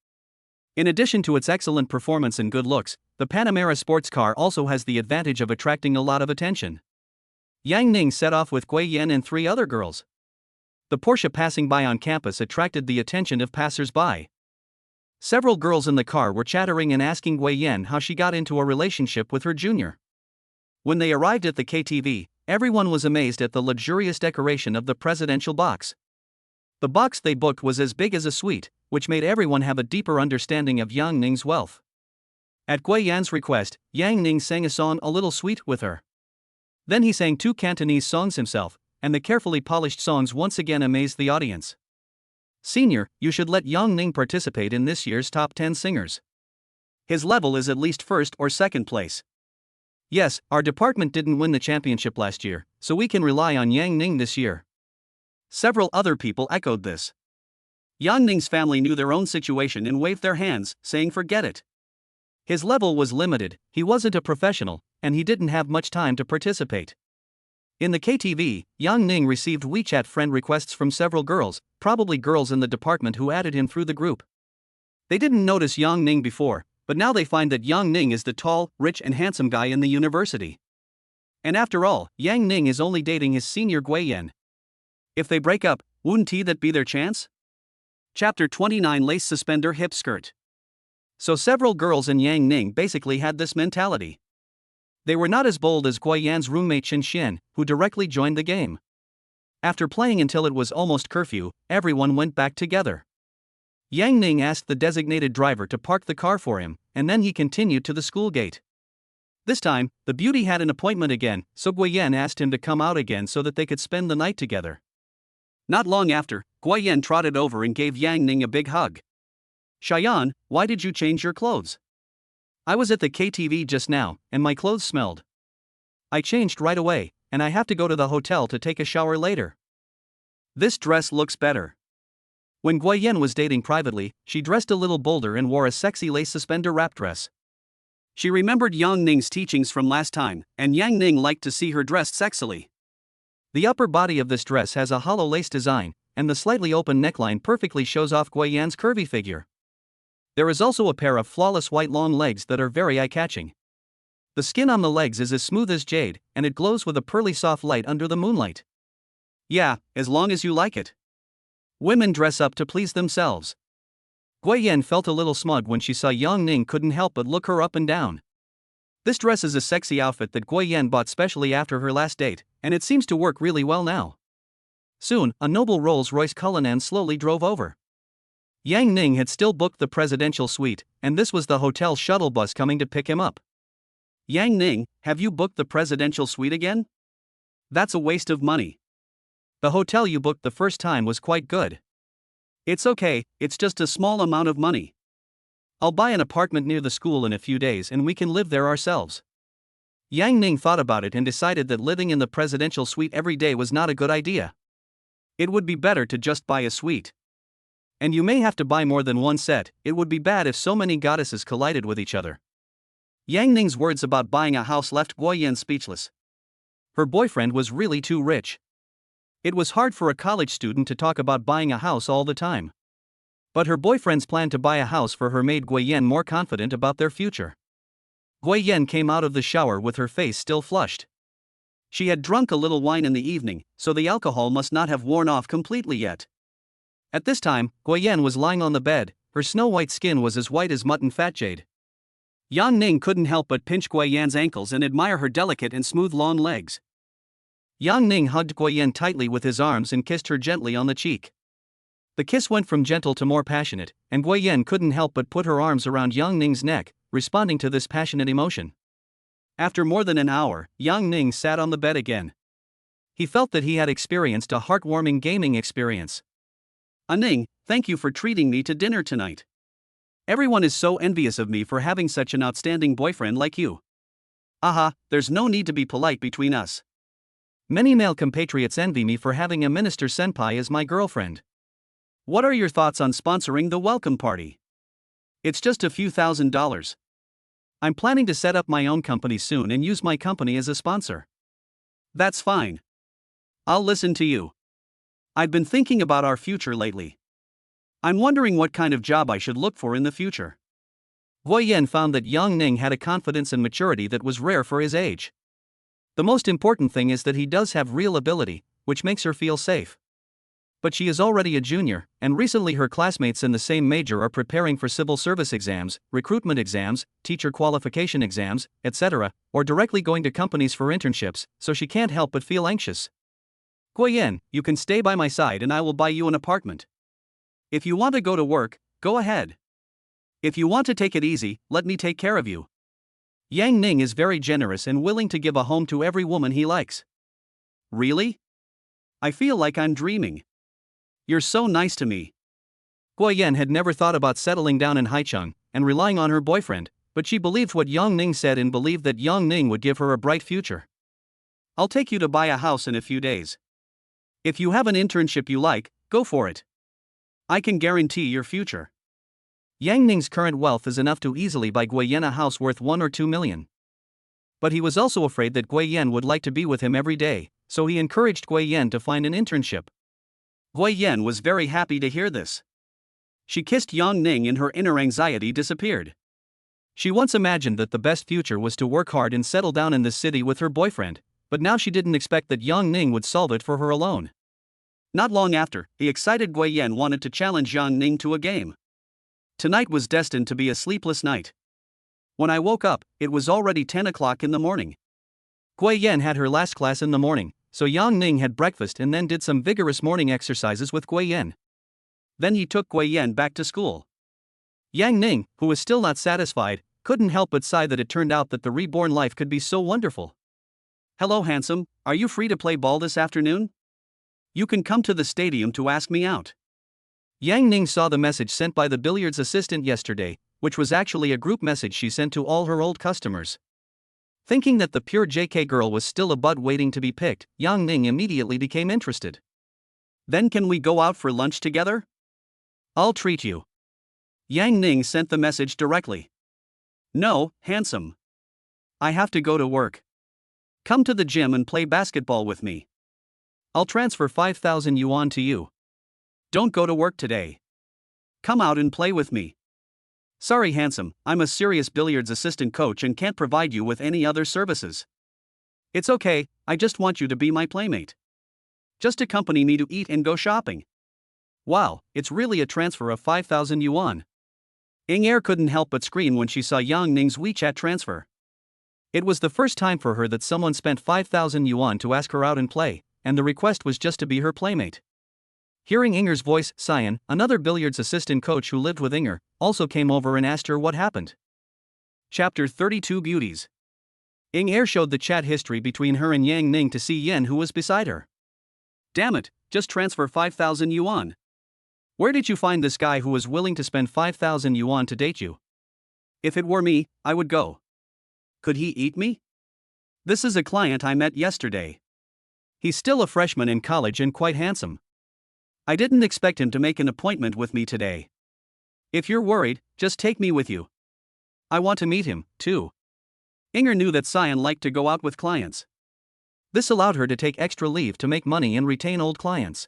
In addition to its excellent performance and good looks, the Panamera sports car also has the advantage of attracting a lot of attention. Yang Ning set off with Gui Yan and 3 other girls. The Porsche passing by on campus attracted the attention of passers-by. Several girls in the car were chattering and asking Gui Yan how she got into a relationship with her junior. When they arrived at the KTV, everyone was amazed at the luxurious decoration of the presidential box. The box they booked was as big as a suite, which made everyone have a deeper understanding of Yang Ning's wealth. At Gui Yan's request, Yang Ning sang a song a little sweet with her. Then he sang 2 Cantonese songs himself, and the carefully polished songs once again amazed the audience. Senior, you should let Yang Ning participate in this year's top 10 singers. His level is at least first or second place. Yes, our department didn't win the championship last year, so we can rely on Yang Ning this year. Several other people echoed this. Yang Ning's family knew their own situation and waved their hands, saying forget it. His level was limited, he wasn't a professional, and he didn't have much time to participate. In the KTV, Yang Ning received WeChat friend requests from several girls, probably girls in the department who added him through the group. They didn't notice Yang Ning before, But now they find that Yang Ning is the tall, rich and handsome guy in the university. And after all, Yang Ning is only dating his senior Guiyan. If they break up, wouldn't that be their chance? Chapter 29 Lace Suspender Hip Skirt. So several girls in Yang Ning basically had this mentality. They were not as bold as Guiyan's roommate Chen Xian, who directly joined the game. After playing until it was almost curfew, everyone went back together. Yang Ning asked the designated driver to park the car for him, and then he continued to the school gate. This time, the beauty had an appointment again, so Guiyan asked him to come out again so that they could spend the night together. Not long after, Guiyan trotted over and gave Yang Ning a big hug. "Shayan, why did you change your clothes? I was at the KTV just now, and my clothes smelled. I changed right away, and I have to go to the hotel to take a shower later. This dress looks better." When Guiyan was dating privately, she dressed a little bolder and wore a sexy lace suspender wrap dress. She remembered Yang Ning's teachings from last time, and Yang Ning liked to see her dressed sexily. The upper body of this dress has a hollow lace design, and the slightly open neckline perfectly shows off Guiyan's curvy figure. There is also a pair of flawless white long legs that are very eye-catching. The skin on the legs is as smooth as jade, and it glows with a pearly soft light under the moonlight. Yeah, as long as you like it. Women dress up to please themselves. Guiyan felt a little smug when she saw Yang Ning couldn't help but look her up and down. This dress is a sexy outfit that Guiyan bought specially after her last date, and it seems to work really well now. Soon, a noble Rolls-Royce Cullinan slowly drove over. Yang Ning had still booked the presidential suite, and this was the hotel shuttle bus coming to pick him up. "Yang Ning, have you booked the presidential suite again? That's a waste of money. The hotel you booked the first time was quite good." "It's okay, it's just a small amount of money. I'll buy an apartment near the school in a few days and we can live there ourselves." Yang Ning thought about it and decided that living in the presidential suite every day was not a good idea. It would be better to just buy a suite. And you may have to buy more than one set. It would be bad if so many goddesses collided with each other. Yang Ning's words about buying a house left Guiyan speechless. Her boyfriend was really too rich. It was hard for a college student to talk about buying a house all the time. But her boyfriend's plan to buy a house for her made Guiyan more confident about their future. Guiyan came out of the shower with her face still flushed. She had drunk a little wine in the evening, so the alcohol must not have worn off completely yet. At this time, Guiyan was lying on the bed, her snow-white skin was as white as mutton fat jade. Yang Ning couldn't help but pinch Guiyan's ankles and admire her delicate and smooth long legs. Yang Ning hugged Guiyan tightly with his arms and kissed her gently on the cheek. The kiss went from gentle to more passionate, and Guiyan couldn't help but put her arms around Yang Ning's neck, responding to this passionate emotion. After more than an hour, Yang Ning sat on the bed again. He felt that he had experienced a heartwarming gaming experience. "Ning, thank you for treating me to dinner tonight. Everyone is so envious of me for having such an outstanding boyfriend like you. Aha, there's no need to be polite between us. Many male compatriots envy me for having a minister senpai as my girlfriend. What are your thoughts on sponsoring the welcome party? It's just a few $1,000s. I'm planning to set up my own company soon and use my company as a sponsor." "That's fine. I'll listen to you. I've been thinking about our future lately. I'm wondering what kind of job I should look for in the future." Guiyan found that Yang Ning had a confidence and maturity that was rare for his age. The most important thing is that he does have real ability, which makes her feel safe. But she is already a junior, and recently her classmates in the same major are preparing for civil service exams, recruitment exams, teacher qualification exams, etc., or directly going to companies for internships, so she can't help but feel anxious. "Guiyan, you can stay by my side and I will buy you an apartment. If you want to go to work, go ahead. If you want to take it easy, let me take care of you." Yang Ning is very generous and willing to give a home to every woman he likes. "Really? I feel like I'm dreaming. You're so nice to me." Guiyan had never thought about settling down in Haicheng and relying on her boyfriend, but she believed what Yang Ning said and believed that Yang Ning would give her a bright future. "I'll take you to buy a house in a few days. If you have an internship you like, go for it. I can guarantee your future." Yang Ning's current wealth is enough to easily buy Guiyan a house worth 1 or 2 million. But he was also afraid that Guiyan would like to be with him every day, so he encouraged Guiyan to find an internship. Guiyan was very happy to hear this. She kissed Yang Ning and her inner anxiety disappeared. She once imagined that the best future was to work hard and settle down in the city with her boyfriend, but now she didn't expect that Yang Ning would solve it for her alone. Not long after, the excited Gui Yan wanted to challenge Yang Ning to a game. Tonight was destined to be a sleepless night. When I woke up, it was already 10 o'clock in the morning. Gui Yan had her last class in the morning, so Yang Ning had breakfast and then did some vigorous morning exercises with Gui Yan. Then he took Gui Yan back to school. Yang Ning, who was still not satisfied, couldn't help but sigh that it turned out that the reborn life could be so wonderful. Hello handsome, are you free to play ball this afternoon? You can come to the stadium to ask me out. Yang Ning saw the message sent by the billiards assistant yesterday, which was actually a group message she sent to all her old customers. Thinking that the pure JK girl was still a bud waiting to be picked, Yang Ning immediately became interested. Then can we go out for lunch together? I'll treat you. Yang Ning sent the message directly. No, handsome. I have to go to work. Come to the gym and play basketball with me. I'll transfer 5,000 yuan to you. Don't go to work today. Come out and play with me. Sorry handsome, I'm a serious billiards assistant coach and can't provide you with any other services. It's okay, I just want you to be my playmate. Just accompany me to eat and go shopping. Wow, it's really a transfer of 5,000 yuan. Ing-er couldn't help but scream when she saw Yang Ning's WeChat transfer. It was the first time for her that someone spent 5,000 yuan to ask her out and play, and the request was just to be her playmate. Hearing Inger's voice, Cyan, another billiards assistant coach who lived with Inger, also came over and asked her what happened. Chapter 32 Beauties. Inger showed the chat history between her and Yang Ning to see Yen who was beside her. Damn it, just transfer 5,000 yuan. Where did you find this guy who was willing to spend 5,000 yuan to date you? If it were me, I would go. Could he eat me? This is a client I met yesterday. He's still a freshman in college and quite handsome. I didn't expect him to make an appointment with me today. If you're worried, just take me with you. I want to meet him, too. Inger knew that Cyan liked to go out with clients. This allowed her to take extra leave to make money and retain old clients.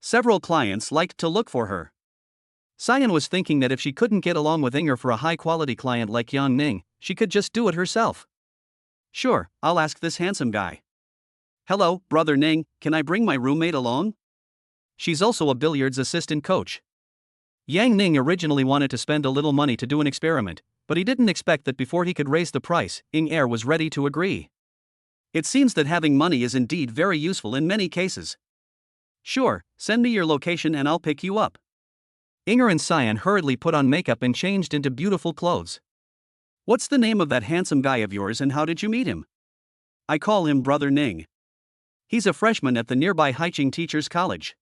Several clients liked to look for her. Cyan was thinking that if she couldn't get along with Inger for a high-quality client like Yang Ning, she could just do it herself. Sure, I'll ask this handsome guy. Hello, brother Ning, can I bring my roommate along? She's also a billiards assistant coach. Yang Ning originally wanted to spend a little money to do an experiment, but he didn't expect that before he could raise the price, Ing-er was ready to agree. It seems that having money is indeed very useful in many cases. Sure, send me your location and I'll pick you up. Inger and Cyan hurriedly put on makeup and changed into beautiful clothes. What's the name of that handsome guy of yours and how did you meet him? I call him Brother Ning. He's a freshman at the nearby Haiching Teachers College.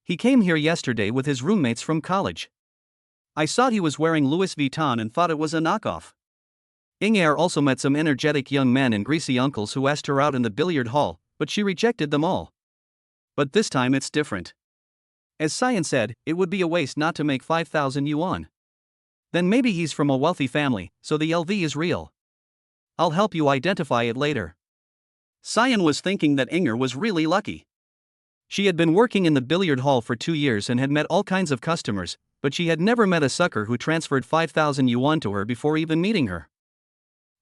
He came here yesterday with his roommates from college. I saw he was wearing Louis Vuitton and thought it was a knockoff. Inger also met some energetic young men and greasy uncles who asked her out in the billiard hall, but she rejected them all. But this time it's different. As Cyan said, it would be a waste not to make 5,000 yuan. Then maybe he's from a wealthy family, so the LV is real. I'll help you identify it later. Cyan was thinking that Inger was really lucky. She had been working in the billiard hall for 2 years and had met all kinds of customers, but she had never met a sucker who transferred 5,000 yuan to her before even meeting her.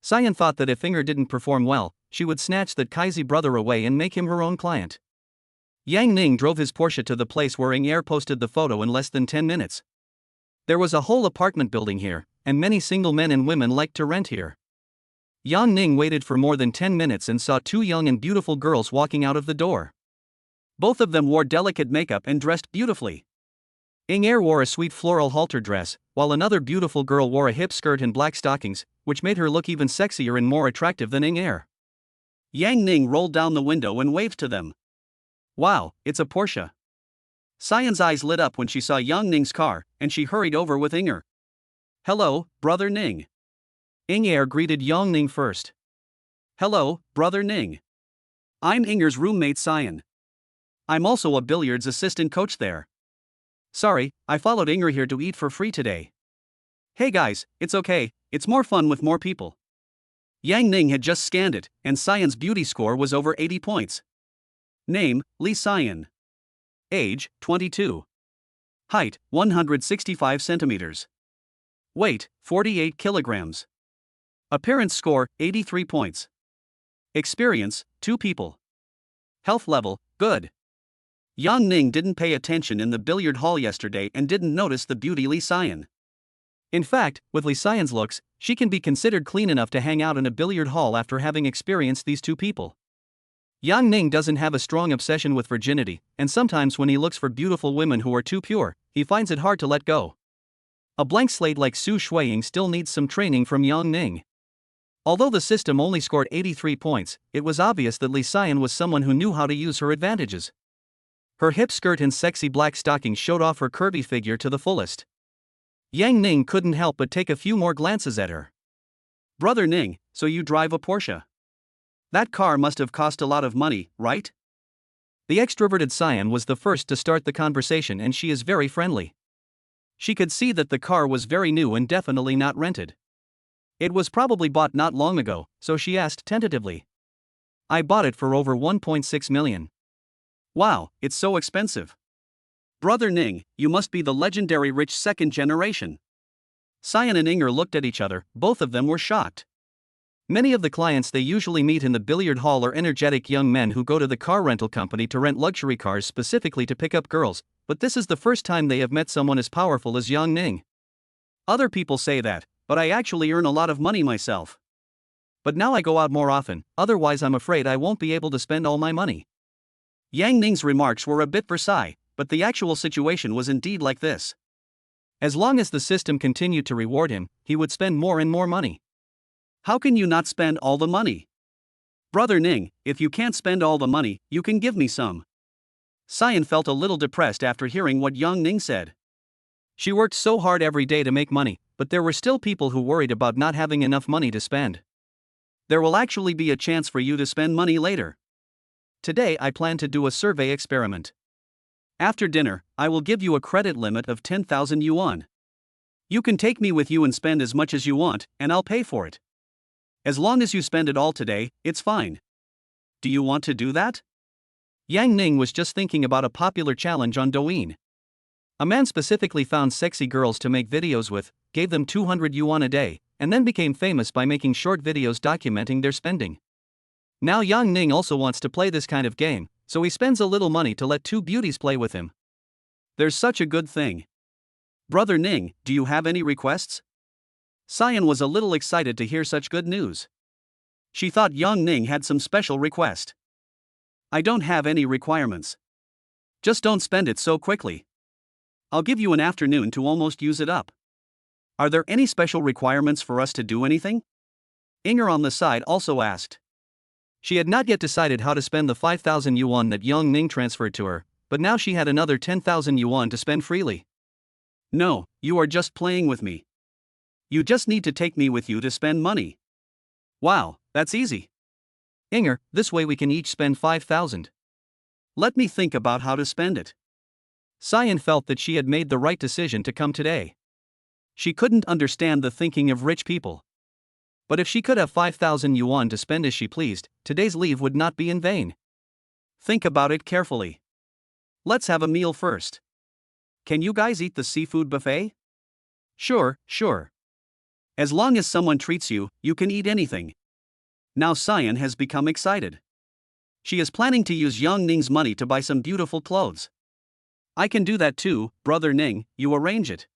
Cyan thought that if Inger didn't perform well, she would snatch that Kaizi brother away and make him her own client. Yang Ning drove his Porsche to the place where Inger posted the photo in less than 10 minutes. There was a whole apartment building here, and many single men and women liked to rent here. Yang Ning waited for more than 10 minutes and saw 2 young and beautiful girls walking out of the door. Both of them wore delicate makeup and dressed beautifully. Inger wore a sweet floral halter dress, while another beautiful girl wore a hip skirt and black stockings, which made her look even sexier and more attractive than Inger. Yang Ning rolled down the window and waved to them. Wow, it's a Porsche. Cyan's eyes lit up when she saw Yang Ning's car, and she hurried over with Inger. Hello, brother Ning. Inger greeted Yang Ning first. Hello, brother Ning. I'm Inger's roommate Cyan. I'm also a billiards assistant coach there. Sorry, I followed Inger here to eat for free today. Hey guys, it's okay, it's more fun with more people. Yang Ning had just scanned it, and Cyan's beauty score was over 80 points. Name, Li Cyan. Age, 22. Height, 165 centimeters. Weight, 48 kilograms. Appearance score, 83 points. Experience, 2 people. Health level, good. Yang Ning didn't pay attention in the billiard hall yesterday and didn't notice the beauty Li Xian. In fact, with Li Xian's looks, she can be considered clean enough to hang out in a billiard hall after having experienced these 2 people. Yang Ning doesn't have a strong obsession with virginity, and sometimes when he looks for beautiful women who are too pure, he finds it hard to let go. A blank slate like Su Shuiying still needs some training from Yang Ning. Although the system only scored 83 points, it was obvious that Li Xian was someone who knew how to use her advantages. Her hip skirt and sexy black stockings showed off her curvy figure to the fullest. Yang Ning couldn't help but take a few more glances at her. Brother Ning, so you drive a Porsche? That car must have cost a lot of money, right? The extroverted Xian was the first to start the conversation, and she is very friendly. She could see that the car was very new and definitely not rented. It was probably bought not long ago, so she asked tentatively. I bought it for over 1.6 million. Wow, it's so expensive. Brother Ning, you must be the legendary rich second generation. Xian and Inger looked at each other, both of them were shocked. Many of the clients they usually meet in the billiard hall are energetic young men who go to the car rental company to rent luxury cars specifically to pick up girls, but this is the first time they have met someone as powerful as Yang Ning. Other people say that, but I actually earn a lot of money myself. But now I go out more often, otherwise I'm afraid I won't be able to spend all my money. Yang Ning's remarks were a bit precise, but the actual situation was indeed like this. As long as the system continued to reward him, he would spend more and more money. How can you not spend all the money? Brother Ning, if you can't spend all the money, you can give me some. Xian felt a little depressed after hearing what Yang Ning said. She worked so hard every day to make money, but there were still people who worried about not having enough money to spend. There will actually be a chance for you to spend money later. Today I plan to do a survey experiment. After dinner, I will give you a credit limit of 10,000 yuan. You can take me with you and spend as much as you want, and I'll pay for it. As long as you spend it all today, it's fine. Do you want to do that? Yang Ning was just thinking about a popular challenge on Douyin. A man specifically found sexy girls to make videos with, gave them 200 yuan a day, and then became famous by making short videos documenting their spending. Now Yang Ning also wants to play this kind of game, so he spends a little money to let 2 beauties play with him. There's such a good thing. Brother Ning, do you have any requests? Xian was a little excited to hear such good news. She thought Yang Ning had some special request. I don't have any requirements. Just don't spend it so quickly. I'll give you an afternoon to almost use it up. Are there any special requirements for us to do anything? Inger on the side also asked. She had not yet decided how to spend the 5,000 yuan that Yang Ning transferred to her, but now she had another 10,000 yuan to spend freely. No, you are just playing with me. You just need to take me with you to spend money. Wow, that's easy. Inger, this way we can each spend 5,000. Let me think about how to spend it. Xian felt that she had made the right decision to come today. She couldn't understand the thinking of rich people. But if she could have 5,000 yuan to spend as she pleased, today's leave would not be in vain. Think about it carefully. Let's have a meal first. Can you guys eat the seafood buffet? Sure. As long as someone treats you, you can eat anything. Now Xian has become excited. She is planning to use Yang Ning's money to buy some beautiful clothes. I can do that too, Brother Ning, you arrange it.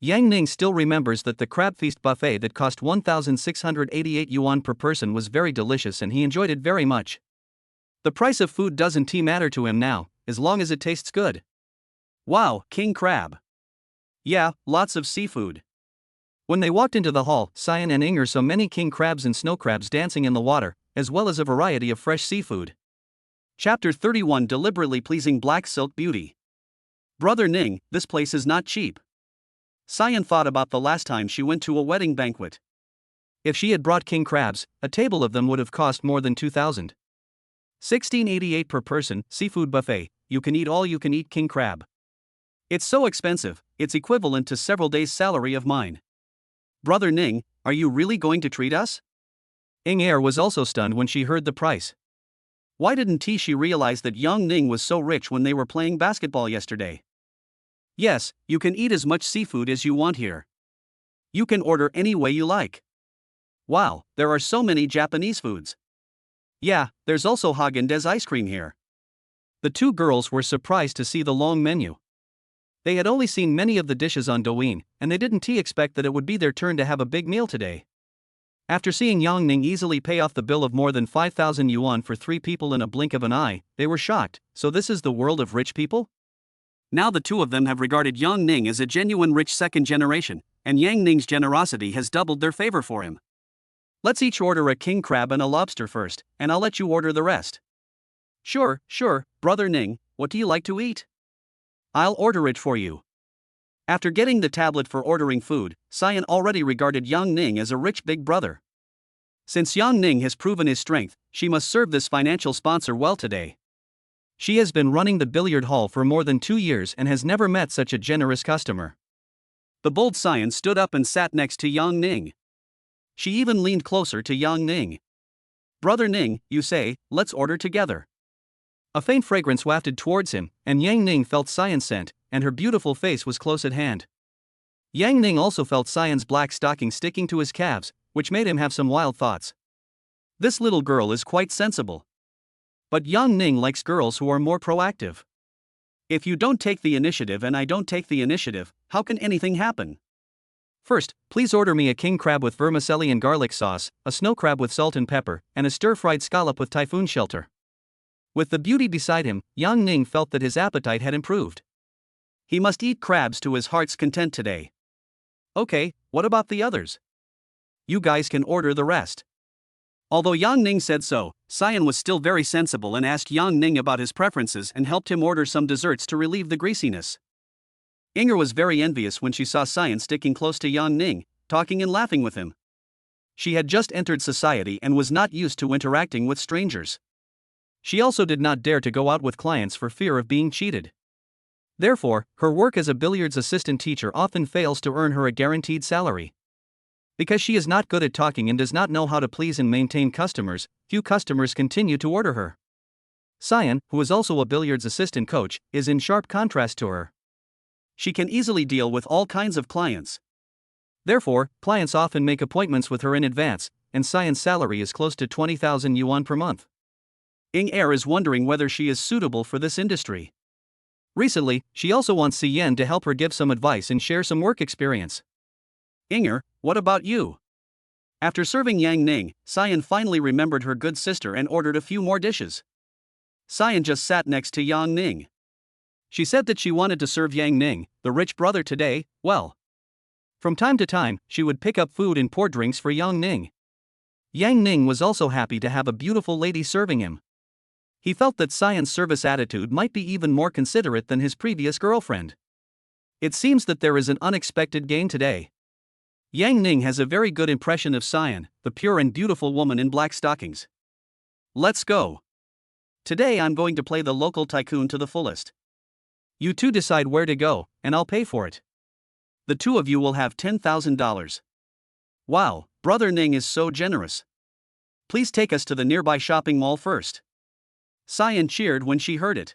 Yang Ning still remembers that the crab feast buffet that cost 1,688 yuan per person was very delicious and he enjoyed it very much. The price of food doesn't matter to him now, as long as it tastes good. Wow, king crab. Yeah, lots of seafood. When they walked into the hall, Xian and Inger saw many king crabs and snow crabs dancing in the water, as well as a variety of fresh seafood. Chapter 31 Deliberately Pleasing Black Silk Beauty. Brother Ning, this place is not cheap. Xian thought about the last time she went to a wedding banquet. If she had brought king crabs, a table of them would have cost more than 2,000. 1688 per person, seafood buffet, you can eat all you can eat king crab. It's so expensive, it's equivalent to several days' salary of mine. Brother Ning, are you really going to treat us? Inger was also stunned when she heard the price. Why didn't she realize that Yang Ning was so rich when they were playing basketball yesterday? Yes, you can eat as much seafood as you want here. You can order any way you like. Wow, there are so many Japanese foods. Yeah, there's also Haagen-Dazs ice cream here. The two girls were surprised to see the long menu. They had only seen many of the dishes on Douyin, and they didn't expect that it would be their turn to have a big meal today. After seeing Yang Ning easily pay off the bill of more than 5,000 yuan for 3 people in a blink of an eye, they were shocked. So this is the world of rich people? Now the two of them have regarded Yang Ning as a genuine rich second generation, and Yang Ning's generosity has doubled their favor for him. Let's each order a king crab and a lobster first, and I'll let you order the rest. Sure, brother Ning, what do you like to eat? I'll order it for you. After getting the tablet for ordering food, Cyan already regarded Yang Ning as a rich big brother. Since Yang Ning has proven his strength, she must serve this financial sponsor well today. She has been running the billiard hall for more than 2 years and has never met such a generous customer. The bold Cyan stood up and sat next to Yang Ning. She even leaned closer to Yang Ning. Brother Ning, you say, let's order together. A faint fragrance wafted towards him, and Yang Ning felt Cyan's scent, and her beautiful face was close at hand. Yang Ning also felt Cyan's black stocking sticking to his calves, which made him have some wild thoughts. This little girl is quite sensible. But Yang Ning likes girls who are more proactive. If you don't take the initiative and I don't take the initiative, how can anything happen? First, please order me a king crab with vermicelli and garlic sauce, a snow crab with salt and pepper, and a stir-fried scallop with typhoon shelter. With the beauty beside him, Yang Ning felt that his appetite had improved. He must eat crabs to his heart's content today. Okay, what about the others? You guys can order the rest. Although Yang Ning said so, Cyan was still very sensible and asked Yang Ning about his preferences and helped him order some desserts to relieve the greasiness. Inger was very envious when she saw Cyan sticking close to Yang Ning, talking and laughing with him. She had just entered society and was not used to interacting with strangers. She also did not dare to go out with clients for fear of being cheated. Therefore, her work as a billiards assistant teacher often fails to earn her a guaranteed salary. Because she is not good at talking and does not know how to please and maintain customers, few customers continue to order her. Cyan, who is also a billiards assistant coach, is in sharp contrast to her. She can easily deal with all kinds of clients. Therefore, clients often make appointments with her in advance, and Cyan's salary is close to 20,000 yuan per month. Inger is wondering whether she is suitable for this industry. Recently, she also wants Cyan to help her give some advice and share some work experience. Inger, what about you? After serving Yang Ning, Cyan finally remembered her good sister and ordered a few more dishes. Cyan just sat next to Yang Ning. She said that she wanted to serve Yang Ning, the rich brother today, well. From time to time, she would pick up food and pour drinks for Yang Ning. Yang Ning was also happy to have a beautiful lady serving him. He felt that Cyan's service attitude might be even more considerate than his previous girlfriend. It seems that there is an unexpected gain today. Yang Ning has a very good impression of Cyan, the pure and beautiful woman in black stockings. Let's go. Today I'm going to play the local tycoon to the fullest. You two decide where to go, and I'll pay for it. The two of you will have $10,000. Wow, brother Ning is so generous. Please take us to the nearby shopping mall first. Cyan cheered when she heard it.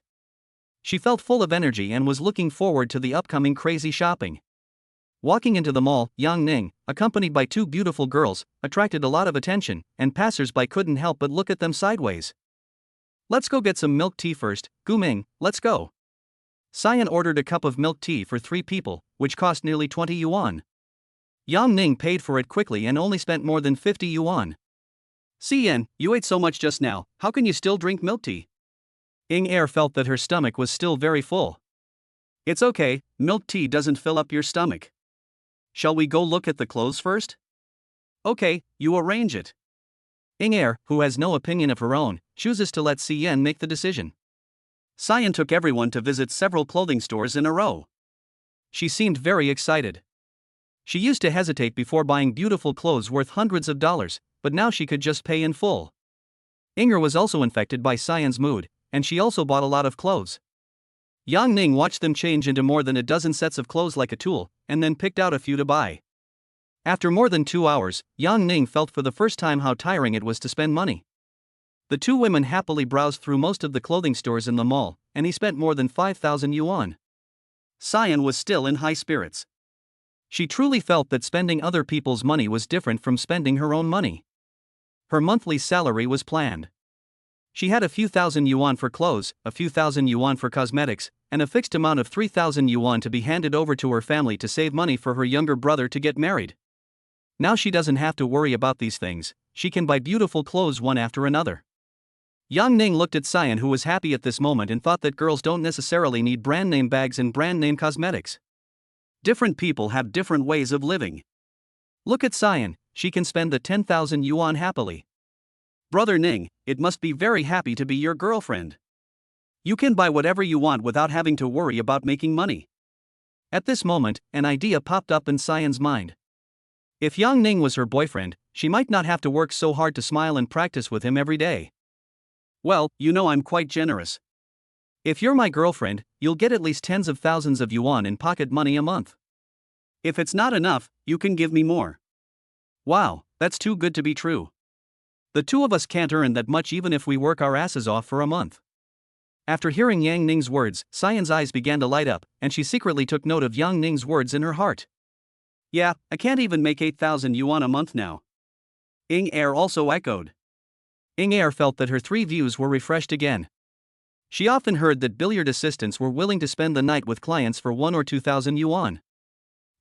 She felt full of energy and was looking forward to the upcoming crazy shopping. Walking into the mall, Yang Ning, accompanied by 2 beautiful girls, attracted a lot of attention, and passers-by couldn't help but look at them sideways. Let's go get some milk tea first, Guming, let's go. Cyan ordered a cup of milk tea for 3 people, which cost nearly 20 yuan. Yang Ning paid for it quickly and only spent more than 50 yuan. Cyan, you ate so much just now, how can you still drink milk tea? Inger felt that her stomach was still very full. It's okay, milk tea doesn't fill up your stomach. Shall we go look at the clothes first? Okay, you arrange it. Inger, who has no opinion of her own, chooses to let Cyan make the decision. Cyan took everyone to visit several clothing stores in a row. She seemed very excited. She used to hesitate before buying beautiful clothes worth hundreds of dollars, but now she could just pay in full. Inger was also infected by Cyan's mood, and she also bought a lot of clothes. Yang Ning watched them change into more than a dozen sets of clothes like a tool, and then picked out a few to buy. After more than 2 hours, Yang Ning felt for the first time how tiring it was to spend money. The 2 women happily browsed through most of the clothing stores in the mall, and he spent more than 5,000 yuan. Cyan was still in high spirits. She truly felt that spending other people's money was different from spending her own money. Her monthly salary was planned. She had a few thousand yuan for clothes, a few thousand yuan for cosmetics, and a fixed amount of 3,000 yuan to be handed over to her family to save money for her younger brother to get married. Now she doesn't have to worry about these things, she can buy beautiful clothes one after another. Yang Ning looked at Cyan, who was happy at this moment and thought that girls don't necessarily need brand name bags and brand name cosmetics. Different people have different ways of living. Look at Cyan, she can spend the 10,000 yuan happily. Brother Ning, it must be very happy to be your girlfriend. You can buy whatever you want without having to worry about making money. At this moment, an idea popped up in Cyan's mind. If Yang Ning was her boyfriend, she might not have to work so hard to smile and practice with him every day. Well, you know I'm quite generous. If you're my girlfriend, you'll get at least tens of thousands of yuan in pocket money a month. If it's not enough, you can give me more. Wow, that's too good to be true. The two of us can't earn that much even if we work our asses off for a month. After hearing Yang Ning's words, Cyan's eyes began to light up, and she secretly took note of Yang Ning's words in her heart. Yeah, I can't even make 8,000 yuan a month now. Ying Er also echoed. Ying Er felt that her three views were refreshed again. She often heard that billiard assistants were willing to spend the night with clients for 1 or 2,000 yuan.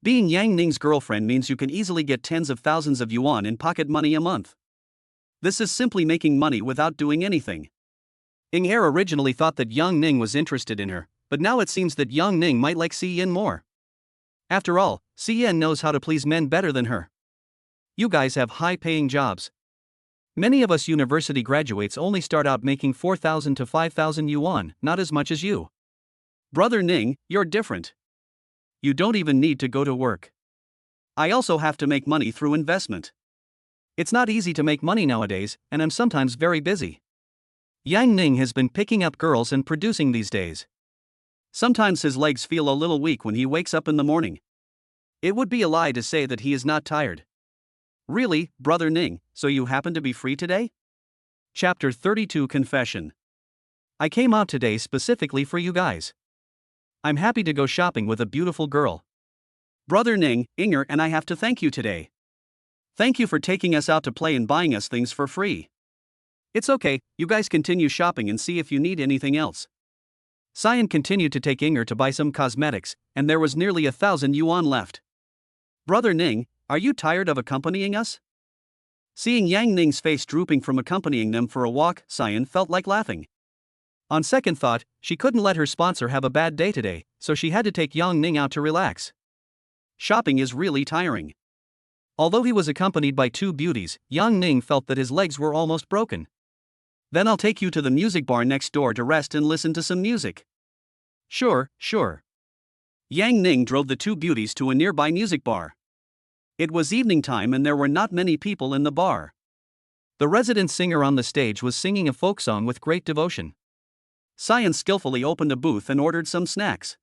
Being Yang Ning's girlfriend means you can easily get tens of thousands of yuan in pocket money a month. This is simply making money without doing anything. Ying Er originally thought that Yang Ning was interested in her, but now it seems that Yang Ning might like Xian more. After all, Xian knows how to please men better than her. You guys have high-paying jobs. Many of us university graduates only start out making 4,000 to 5,000 yuan, not as much as you. Brother Ning, you're different. You don't even need to go to work. I also have to make money through investment. It's not easy to make money nowadays, and I'm sometimes very busy. Yang Ning has been picking up girls and producing these days. Sometimes his legs feel a little weak when he wakes up in the morning. It would be a lie to say that he is not tired. Really, Brother Ning, so you happen to be free today? Chapter 32 Confession. I came out today specifically for you guys. I'm happy to go shopping with a beautiful girl. Brother Ning, Inger and I have to thank you today. Thank you for taking us out to play and buying us things for free. It's okay, you guys continue shopping and see if you need anything else. Cyan continued to take Inger to buy some cosmetics, and there was nearly 1,000 yuan left. Brother Ning, are you tired of accompanying us? Seeing Yang Ning's face drooping from accompanying them for a walk, Cyan felt like laughing. On second thought, she couldn't let her sponsor have a bad day today, so she had to take Yang Ning out to relax. Shopping is really tiring. Although he was accompanied by two beauties, Yang Ning felt that his legs were almost broken. Then I'll take you to the music bar next door to rest and listen to some music. Sure. Yang Ning drove the two beauties to a nearby music bar. It was evening time and there were not many people in the bar. The resident singer on the stage was singing a folk song with great devotion. Cyan skillfully opened a booth and ordered some snacks.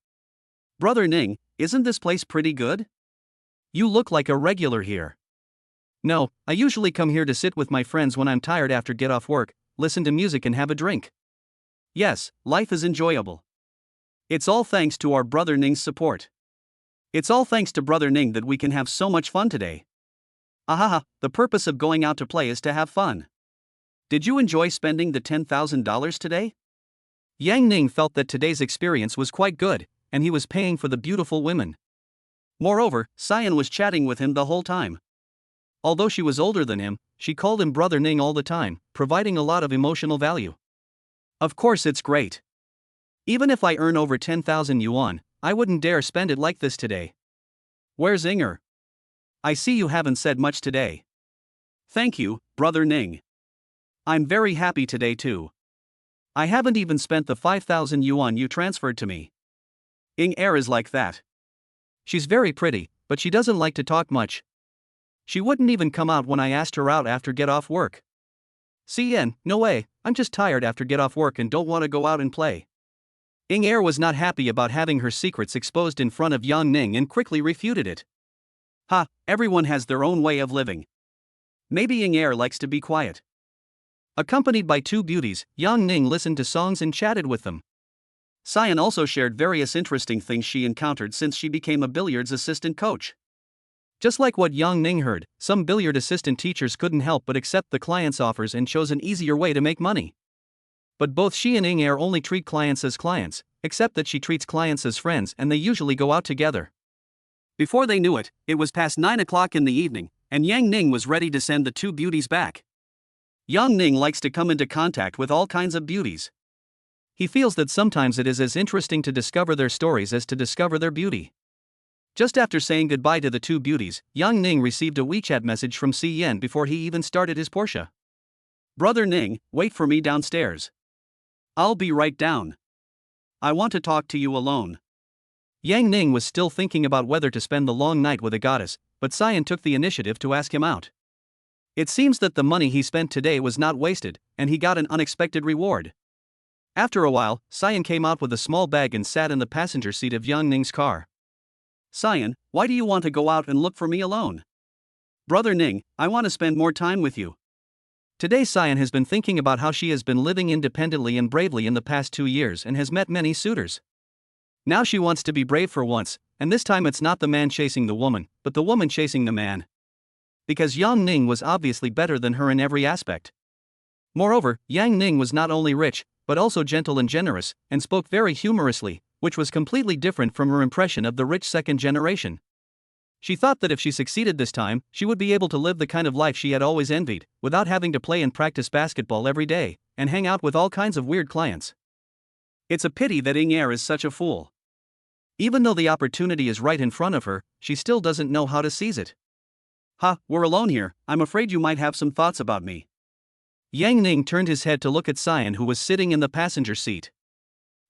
Brother Ning, isn't this place pretty good? You look like a regular here. No, I usually come here to sit with my friends when I'm tired after get off work, listen to music and have a drink. Yes, life is enjoyable. It's all thanks to our Brother Ning's support. It's all thanks to Brother Ning that we can have so much fun today. Ahaha, the purpose of going out to play is to have fun. Did you enjoy spending the $10,000 today? Yang Ning felt that today's experience was quite good, and he was paying for the beautiful women. Moreover, Cyan was chatting with him the whole time. Although she was older than him, she called him Brother Ning all the time, providing a lot of emotional value. Of course it's great. Even if I earn over 10,000 yuan, I wouldn't dare spend it like this today. Where's Inger? I see you haven't said much today. Thank you, Brother Ning. I'm very happy today too. I haven't even spent the 5,000 yuan you transferred to me. Inger is like that. She's very pretty, but she doesn't like to talk much. She wouldn't even come out when I asked her out after get off work. Cyan, no way, I'm just tired after get off work and don't want to go out and play. Inger was not happy about having her secrets exposed in front of Yang Ning and quickly refuted it. Ha, everyone has their own way of living. Maybe Inger likes to be quiet. Accompanied by two beauties, Yang Ning listened to songs and chatted with them. Cyan also shared various interesting things she encountered since she became a billiards assistant coach. Just like what Yang Ning heard, some billiard assistant teachers couldn't help but accept the client's offers and chose an easier way to make money. But both she and Ing Er only treat clients as clients, except that she treats clients as friends and they usually go out together. Before they knew it, it was past 9 o'clock in the evening, and Yang Ning was ready to send the two beauties back. Yang Ning likes to come into contact with all kinds of beauties. He feels that sometimes it is as interesting to discover their stories as to discover their beauty. Just after saying goodbye to the two beauties, Yang Ning received a WeChat message from Si Yen before he even started his Porsche. "Brother Ning, wait for me downstairs. I'll be right down. I want to talk to you alone." Yang Ning was still thinking about whether to spend the long night with a goddess, but Si Yen took the initiative to ask him out. It seems that the money he spent today was not wasted, and he got an unexpected reward. After a while, Si Yen came out with a small bag and sat in the passenger seat of Yang Ning's car. "Si Yen, why do you want to go out and look for me alone?" "Brother Ning, I want to spend more time with you." Today Si Yen has been thinking about how she has been living independently and bravely in the past 2 years and has met many suitors. Now she wants to be brave for once, and this time it's not the man chasing the woman, but the woman chasing the man. Because Yang Ning was obviously better than her in every aspect. Moreover, Yang Ning was not only rich, but also gentle and generous, and spoke very humorously, which was completely different from her impression of the rich second generation. She thought that if she succeeded this time, she would be able to live the kind of life she had always envied, without having to play and practice basketball every day, and hang out with all kinds of weird clients. It's a pity that Ing Er is such a fool. Even though the opportunity is right in front of her, she still doesn't know how to seize it. We're alone here, I'm afraid you might have some thoughts about me." Yang Ning turned his head to look at Si Yen, who was sitting in the passenger seat.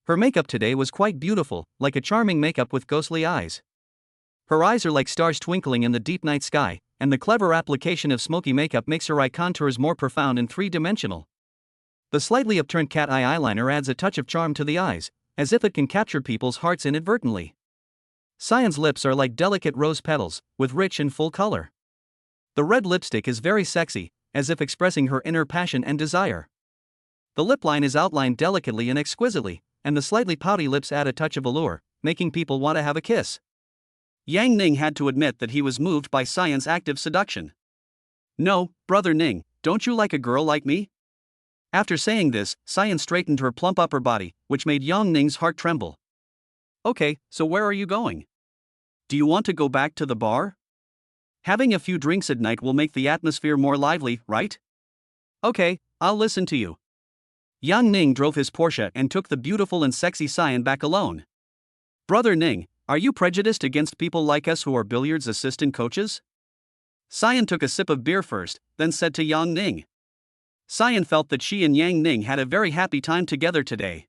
Her makeup today was quite beautiful, like a charming makeup with ghostly eyes. Her eyes are like stars twinkling in the deep night sky, and the clever application of smoky makeup makes her eye contours more profound and three-dimensional. The slightly upturned cat eye eyeliner adds a touch of charm to the eyes, as if it can capture people's hearts inadvertently. Si Yen's lips are like delicate rose petals, with rich and full color. The red lipstick is very sexy, as if expressing her inner passion and desire. The lip line is outlined delicately and exquisitely, and the slightly pouty lips add a touch of allure, making people want to have a kiss. Yang Ning had to admit that he was moved by Si Yen's active seduction. "No, brother Ning, don't you like a girl like me?" After saying this, Si Yen straightened her plump upper body, which made Yang Ning's heart tremble. "Okay, so where are you going? Do you want to go back to the bar? Having a few drinks at night will make the atmosphere more lively, right?" "Okay, I'll listen to you." Yang Ning drove his Porsche and took the beautiful and sexy Si Yen back alone. "Brother Ning, are you prejudiced against people like us who are billiards assistant coaches?" Si Yen took a sip of beer first, then said to Yang Ning. Si Yen felt that she and Yang Ning had a very happy time together today.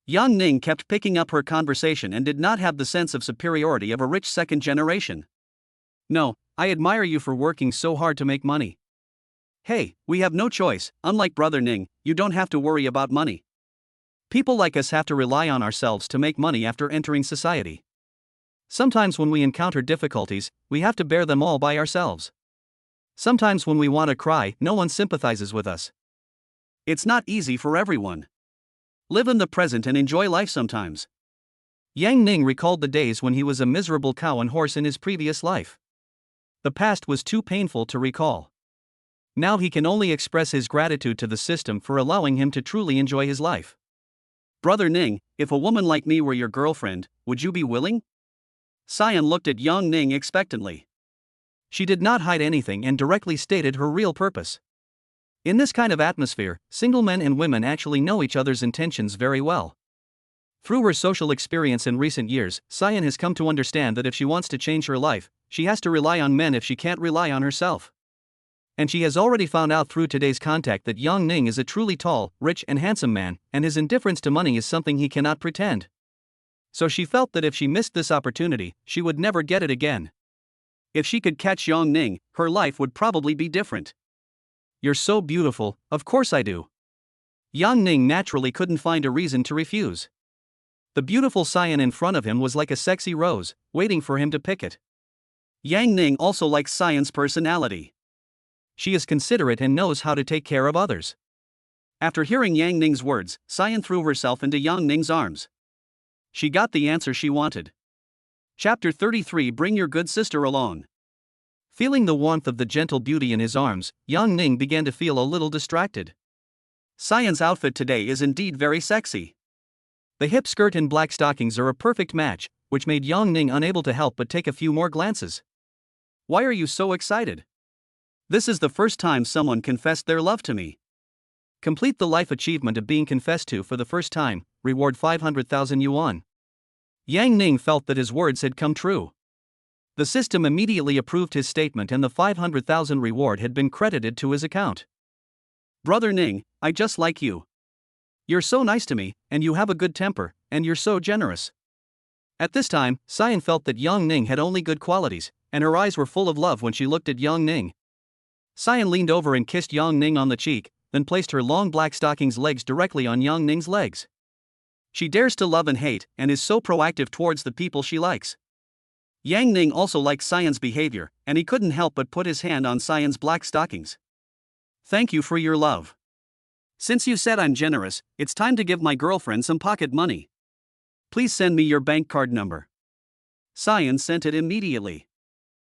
Yang Ning kept picking up her conversation and did not have the sense of superiority of a rich second generation. "No, I admire you for working so hard to make money. Hey, we have no choice, unlike brother Ning, you don't have to worry about money. People like us have to rely on ourselves to make money after entering society. Sometimes when we encounter difficulties, we have to bear them all by ourselves. Sometimes when we want to cry, no one sympathizes with us. It's not easy for everyone. Live in the present and enjoy life sometimes." Yang Ning recalled the days when he was a miserable cow and horse in his previous life. The past was too painful to recall. Now he can only express his gratitude to the system for allowing him to truly enjoy his life. "Brother Ning, if a woman like me were your girlfriend, would you be willing?" Si Yen looked at Yang Ning expectantly. She did not hide anything and directly stated her real purpose. In this kind of atmosphere, single men and women actually know each other's intentions very well. Through her social experience in recent years, Si Yen has come to understand that if she wants to change her life, she has to rely on men if she can't rely on herself. And she has already found out through today's contact that Yang Ning is a truly tall, rich and handsome man, and his indifference to money is something he cannot pretend. So she felt that if she missed this opportunity, she would never get it again. If she could catch Yang Ning, her life would probably be different. "You're so beautiful, of course I do." Yang Ning naturally couldn't find a reason to refuse. The beautiful Si Yen in front of him was like a sexy rose, waiting for him to pick it. Yang Ning also likes Si Yen's personality. She is considerate and knows how to take care of others. After hearing Yang Ning's words, Si Yen threw herself into Yang Ning's arms. She got the answer she wanted. Chapter 33. Bring your good sister along. Feeling the warmth of the gentle beauty in his arms, Yang Ning began to feel a little distracted. Cyan's outfit today is indeed very sexy. The hip skirt and black stockings are a perfect match, which made Yang Ning unable to help but take a few more glances. Why are you so excited? This is the first time someone confessed their love to me. Complete the life achievement of being confessed to for the first time, reward 500,000 yuan. Yang Ning felt that his words had come true. The system immediately approved his statement and the 500,000 reward had been credited to his account. Brother Ning, I just like you. You're so nice to me, and you have a good temper, and you're so generous. At this time, Cyan felt that Yang Ning had only good qualities, and her eyes were full of love when she looked at Yang Ning. Cyan leaned over and kissed Yang Ning on the cheek, then placed her long black stockings legs directly on Yang Ning's legs. She dares to love and hate, and is so proactive towards the people she likes. Yang Ning also liked Cyan's behavior, and he couldn't help but put his hand on Cyan's black stockings. Thank you for your love. Since you said I'm generous, it's time to give my girlfriend some pocket money. Please send me your bank card number. Cyan sent it immediately.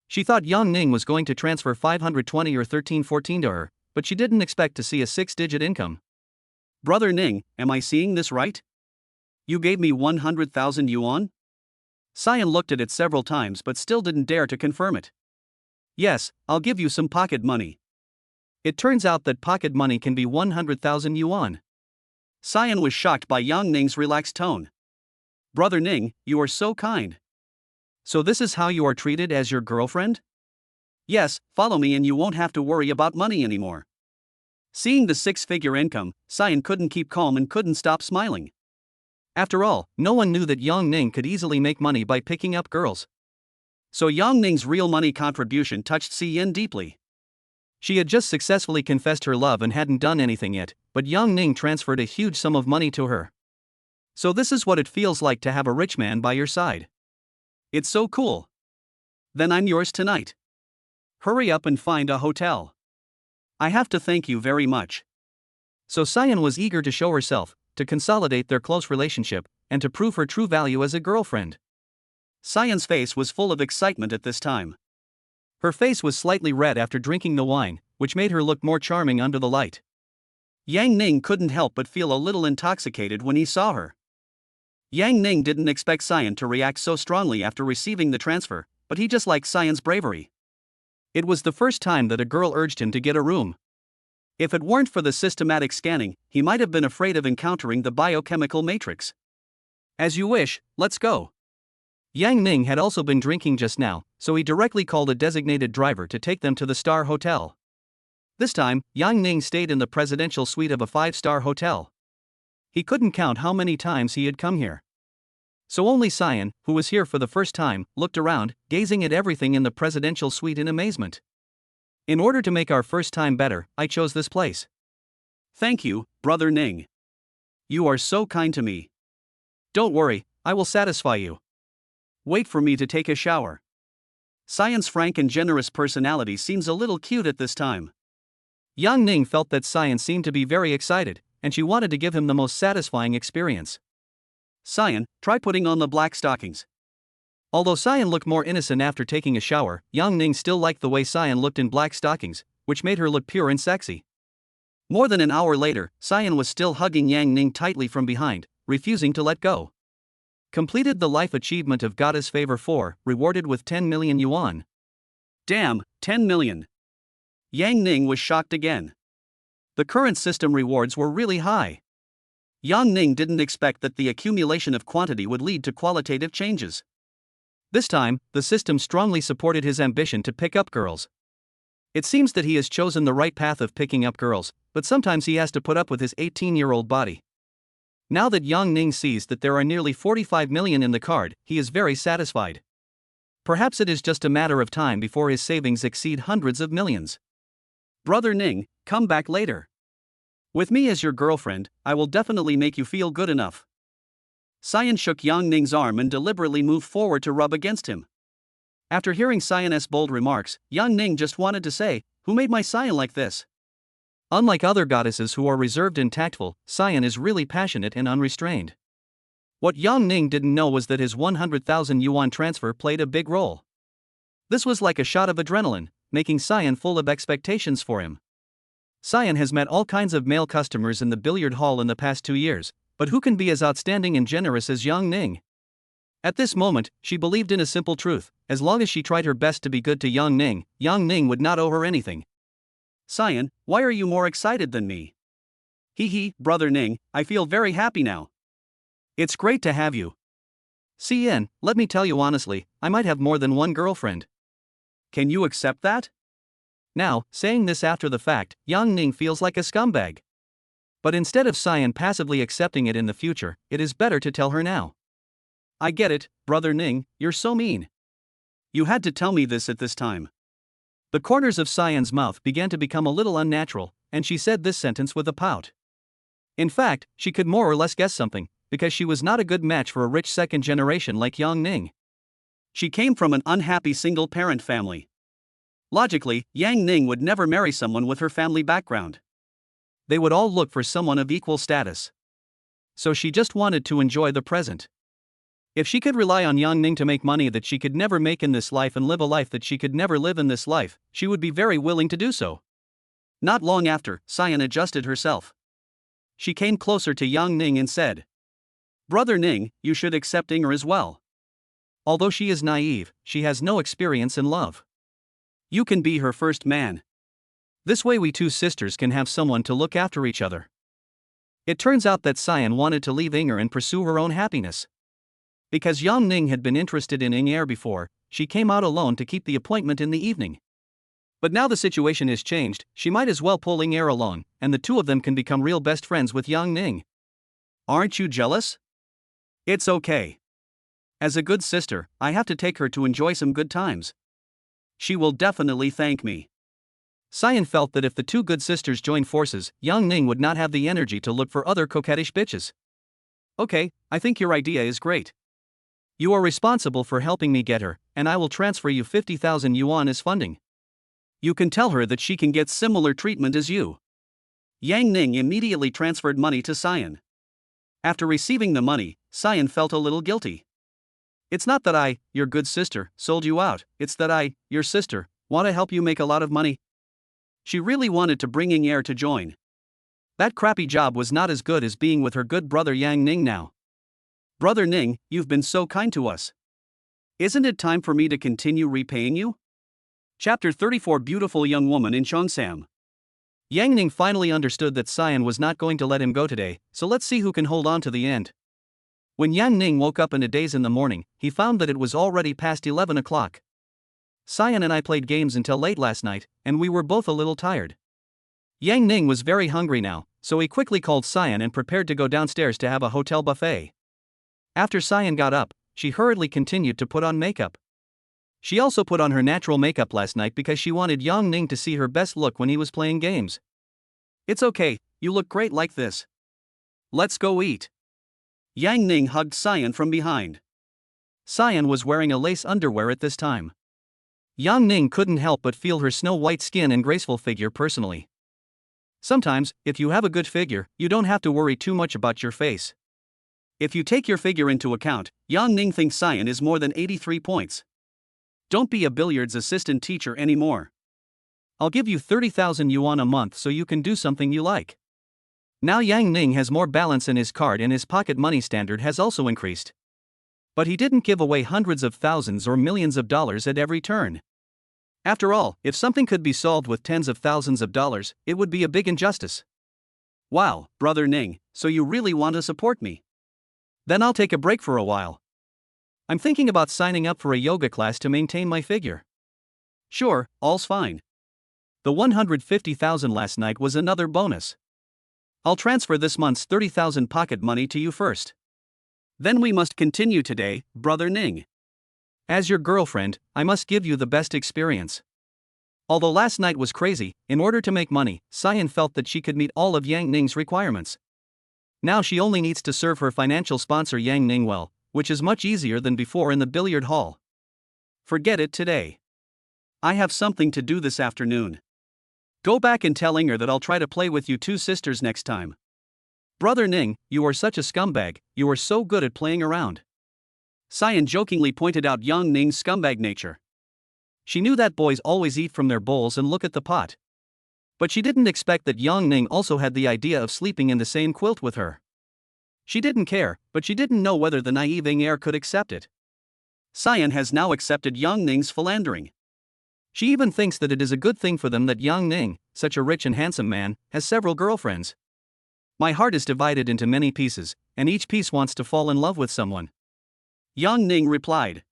She thought Yang Ning was going to transfer 520 or 1314 to her, but she didn't expect to see a 6-digit income. Brother Ning, am I seeing this right? You gave me 100,000 yuan? Cyan looked at it several times but still didn't dare to confirm it. Yes, I'll give you some pocket money. It turns out that pocket money can be 100,000 yuan. Cyan was shocked by Yang Ning's relaxed tone. Brother Ning, you are so kind. So this is how you are treated as your girlfriend? Yes, follow me and you won't have to worry about money anymore. Seeing the 6-figure income, Cyan couldn't keep calm and couldn't stop smiling. After all, no one knew that Yang Ning could easily make money by picking up girls. So Yang Ning's real money contribution touched Cyan deeply. She had just successfully confessed her love and hadn't done anything yet, but Yang Ning transferred a huge sum of money to her. So this is what it feels like to have a rich man by your side. It's so cool. Then I'm yours tonight. Hurry up and find a hotel. I have to thank you very much. So Cyan was eager to show herself, to consolidate their close relationship, and to prove her true value as a girlfriend. Cyan's face was full of excitement at this time. Her face was slightly red after drinking the wine, which made her look more charming under the light. Yang Ning couldn't help but feel a little intoxicated when he saw her. Yang Ning didn't expect Cyan to react so strongly after receiving the transfer, but he just liked Cyan's bravery. It was the first time that a girl urged him to get a room. If it weren't for the systematic scanning, he might have been afraid of encountering the biochemical matrix. As you wish, let's go. Yang Ning had also been drinking just now, so he directly called a designated driver to take them to the Star Hotel. This time, Yang Ning stayed in the presidential suite of a 5-star hotel. He couldn't count how many times he had come here. So only Cyan, who was here for the first time, looked around, gazing at everything in the presidential suite in amazement. In order to make our first time better, I chose this place. Thank you, Brother Ning. You are so kind to me. Don't worry, I will satisfy you. Wait for me to take a shower. Cyan's frank and generous personality seems a little cute at this time. Yang Ning felt that Cyan seemed to be very excited, and she wanted to give him the most satisfying experience. Cyan, try putting on the black stockings. Although Cyan looked more innocent after taking a shower, Yang Ning still liked the way Cyan looked in black stockings, which made her look pure and sexy. More than an hour later, Cyan was still hugging Yang Ning tightly from behind, refusing to let go. Completed the life achievement of Goddess Favor 4, rewarded with 10 million yuan. Damn, 10 million. Yang Ning was shocked again. The current system rewards were really high. Yang Ning didn't expect that the accumulation of quantity would lead to qualitative changes. This time, the system strongly supported his ambition to pick up girls. It seems that he has chosen the right path of picking up girls, but sometimes he has to put up with his 18-year-old body. Now that Yang Ning sees that there are nearly 45 million in the card, he is very satisfied. Perhaps it is just a matter of time before his savings exceed hundreds of millions. Brother Ning, come back later. With me as your girlfriend, I will definitely make you feel good enough. Cyan shook Yang Ning's arm and deliberately moved forward to rub against him. After hearing Cyan's bold remarks, Yang Ning just wanted to say, "Who made my Cyan like this?" Unlike other goddesses who are reserved and tactful, Cyan is really passionate and unrestrained. What Yang Ning didn't know was that his 100,000 yuan transfer played a big role. This was like a shot of adrenaline, making Cyan full of expectations for him. Cyan has met all kinds of male customers in the billiard hall in the past 2 years, but who can be as outstanding and generous as Yang Ning? At this moment, she believed in a simple truth: as long as she tried her best to be good to Yang Ning would not owe her anything. Cyan, why are you more excited than me? Hee, brother Ning, I feel very happy now. It's great to have you. Cyan, let me tell you honestly, I might have more than one girlfriend. Can you accept that? Now, saying this after the fact, Yang Ning feels like a scumbag. But instead of Cyan passively accepting it in the future, it is better to tell her now. I get it, brother Ning, you're so mean. You had to tell me this at this time. The corners of Cyan's mouth began to become a little unnatural, and she said this sentence with a pout. In fact, she could more or less guess something, because she was not a good match for a rich second generation like Yang Ning. She came from an unhappy single-parent family. Logically, Yang Ning would never marry someone with her family background. They would all look for someone of equal status. So she just wanted to enjoy the present. If she could rely on Yang Ning to make money that she could never make in this life and live a life that she could never live in this life, she would be very willing to do so. Not long after, Cyan adjusted herself. She came closer to Yang Ning and said, Brother Ning, you should accept Inger as well. Although she is naive, she has no experience in love. You can be her first man. This way we two sisters can have someone to look after each other. It turns out that Cyan wanted to leave Inger and pursue her own happiness. Because Yang Ning had been interested in Inger before, she came out alone to keep the appointment in the evening. But now the situation is changed, she might as well pull Inger along, and the two of them can become real best friends with Yang Ning. Aren't you jealous? It's okay. As a good sister, I have to take her to enjoy some good times. She will definitely thank me. Cyan felt that if the two good sisters joined forces, Yang Ning would not have the energy to look for other coquettish bitches. Okay, I think your idea is great. You are responsible for helping me get her, and I will transfer you 50,000 yuan as funding. You can tell her that she can get similar treatment as you. Yang Ning immediately transferred money to Cyan. After receiving the money, Cyan felt a little guilty. It's not that I, your good sister, sold you out, it's that I, your sister, want to help you make a lot of money. She really wanted to bring Inger to join. That crappy job was not as good as being with her good brother Yang Ning now. Brother Ning, you've been so kind to us. Isn't it time for me to continue repaying you? Chapter 34 Beautiful Young Woman in Cheongsam. Yang Ning finally understood that Cyan was not going to let him go today, so let's see who can hold on to the end. When Yang Ning woke up in a daze in the morning, he found that it was already past 11 o'clock. Cyan and I played games until late last night, and we were both a little tired. Yang Ning was very hungry now, so he quickly called Cyan and prepared to go downstairs to have a hotel buffet. After Cyan got up, she hurriedly continued to put on makeup. She also put on her natural makeup last night because she wanted Yang Ning to see her best look when he was playing games. It's okay, you look great like this. Let's go eat. Yang Ning hugged Cyan from behind. Cyan was wearing a lace underwear at this time. Yang Ning couldn't help but feel her snow-white skin and graceful figure personally. Sometimes, if you have a good figure, you don't have to worry too much about your face. If you take your figure into account, Yang Ning thinks Cyan is more than 83 points. Don't be a billiards assistant teacher anymore. I'll give you 30,000 yuan a month so you can do something you like. Now Yang Ning has more balance in his card and his pocket money standard has also increased. But he didn't give away hundreds of thousands or millions of dollars at every turn. After all, if something could be solved with tens of thousands of dollars, it would be a big injustice. Wow, brother Ning, so you really want to support me? Then I'll take a break for a while. I'm thinking about signing up for a yoga class to maintain my figure. Sure, all's fine. The 150,000 last night was another bonus. I'll transfer this month's 30,000 pocket money to you first. Then we must continue today, brother Ning. As your girlfriend, I must give you the best experience. Although last night was crazy, in order to make money, Cyan felt that she could meet all of Yang Ning's requirements. Now she only needs to serve her financial sponsor Yang Ning well, which is much easier than before in the billiard hall. Forget it today. I have something to do this afternoon. Go back and tell Inger that I'll try to play with you two sisters next time. Brother Ning, you are such a scumbag, you are so good at playing around. Cyan jokingly pointed out Yang Ning's scumbag nature. She knew that boys always eat from their bowls and look at the pot. But she didn't expect that Yang Ning also had the idea of sleeping in the same quilt with her. She didn't care, but she didn't know whether the naive heir could accept it. Cyan has now accepted Yang Ning's philandering. She even thinks that it is a good thing for them that Yang Ning, such a rich and handsome man, has several girlfriends. My heart is divided into many pieces, and each piece wants to fall in love with someone. Yang Ning replied.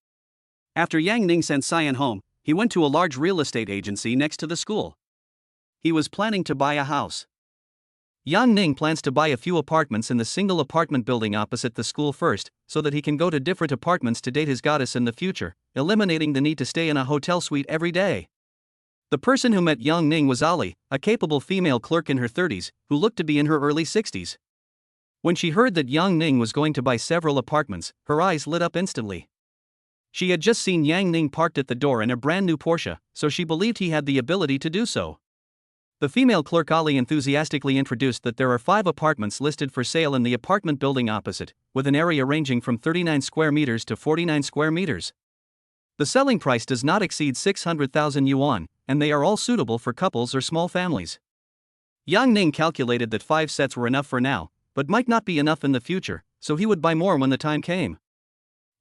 After Yang Ning sent Cyan home, he went to a large real estate agency next to the school. He was planning to buy a house. Yang Ning plans to buy a few apartments in the single apartment building opposite the school first, so that he can go to different apartments to date his goddess in the future, eliminating the need to stay in a hotel suite every day. The person who met Yang Ning was Ali, a capable female clerk in her 30s, who looked to be in her early 60s. When she heard that Yang Ning was going to buy several apartments, her eyes lit up instantly. She had just seen Yang Ning parked at the door in a brand new Porsche, so she believed he had the ability to do so. The female clerk Ali enthusiastically introduced that there are 5 apartments listed for sale in the apartment building opposite, with an area ranging from 39 square meters to 49 square meters. The selling price does not exceed 600,000 yuan, and they are all suitable for couples or small families. Yang Ning calculated that 5 sets were enough for now, but might not be enough in the future, so he would buy more when the time came.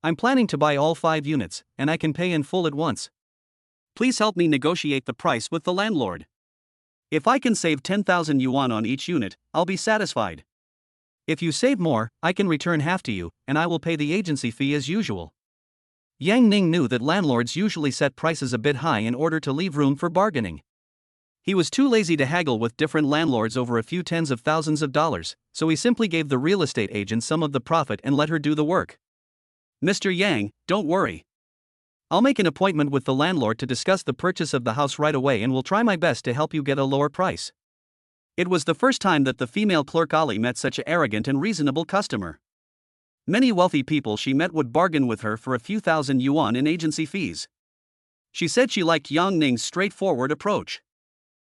I'm planning to buy all 5 units, and I can pay in full at once. Please help me negotiate the price with the landlord. If I can save 10,000 yuan on each unit, I'll be satisfied. If you save more, I can return half to you, and I will pay the agency fee as usual. Yang Ning knew that landlords usually set prices a bit high in order to leave room for bargaining. He was too lazy to haggle with different landlords over a few tens of thousands of dollars, so he simply gave the real estate agent some of the profit and let her do the work. Mr. Yang, don't worry. I'll make an appointment with the landlord to discuss the purchase of the house right away and will try my best to help you get a lower price. It was the first time that the female clerk Ali met such an arrogant and reasonable customer. Many wealthy people she met would bargain with her for a few thousand yuan in agency fees. She said she liked Yang Ning's straightforward approach.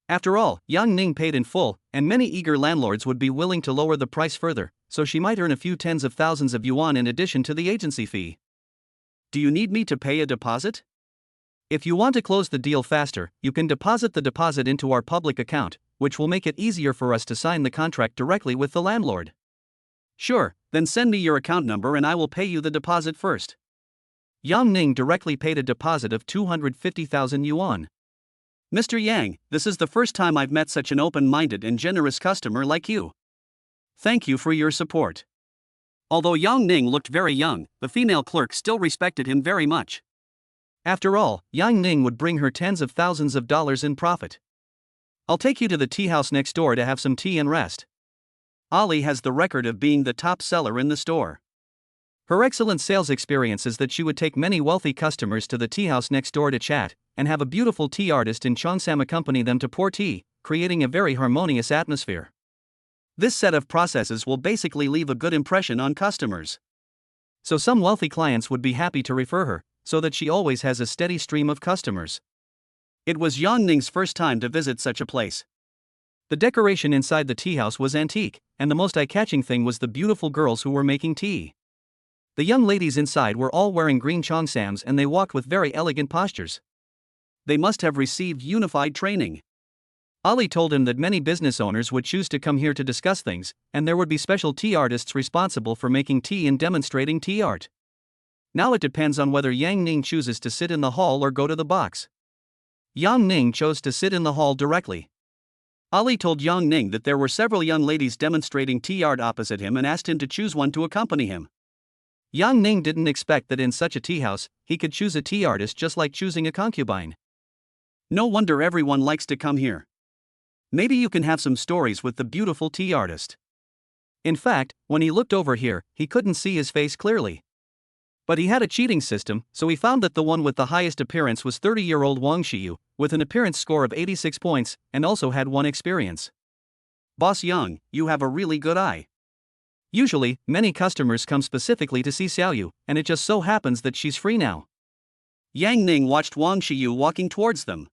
After all, Yang Ning paid in full, and many eager landlords would be willing to lower the price further, so she might earn a few tens of thousands of yuan in addition to the agency fee. Do you need me to pay a deposit? If you want to close the deal faster, you can deposit the deposit into our public account, which will make it easier for us to sign the contract directly with the landlord. Sure, then send me your account number and I will pay you the deposit first. Yang Ning directly paid a deposit of 250,000 yuan. Mr. Yang, this is the first time I've met such an open-minded and generous customer like you. Thank you for your support. Although Yang Ning looked very young, the female clerk still respected him very much. After all, Yang Ning would bring her tens of thousands of dollars in profit. I'll take you to the tea house next door to have some tea and rest. Ali has the record of being the top seller in the store. Her excellent sales experience is that she would take many wealthy customers to the tea house next door to chat, and have a beautiful tea artist in Cheongsam accompany them to pour tea, creating a very harmonious atmosphere. This set of processes will basically leave a good impression on customers. So some wealthy clients would be happy to refer her, so that she always has a steady stream of customers. It was Yang Ning's first time to visit such a place. The decoration inside the tea house was antique, and the most eye-catching thing was the beautiful girls who were making tea. The young ladies inside were all wearing green cheongsams and they walked with very elegant postures. They must have received unified training. Ali told him that many business owners would choose to come here to discuss things, and there would be special tea artists responsible for making tea and demonstrating tea art. Now it depends on whether Yang Ning chooses to sit in the hall or go to the box. Yang Ning chose to sit in the hall directly. Ali told Yang Ning that there were several young ladies demonstrating tea art opposite him and asked him to choose one to accompany him. Yang Ning didn't expect that in such a tea house, he could choose a tea artist just like choosing a concubine. No wonder everyone likes to come here. Maybe you can have some stories with the beautiful tea artist. In fact, when he looked over here, he couldn't see his face clearly. But he had a cheating system, so he found that the one with the highest appearance was 30-year-old Wang Xiyu, with an appearance score of 86 points, and also had 1 experience. Boss Yang, you have a really good eye. Usually, many customers come specifically to see Xiaoyu, and it just so happens that she's free now. Yang Ning watched Wang Xiyu walking towards them.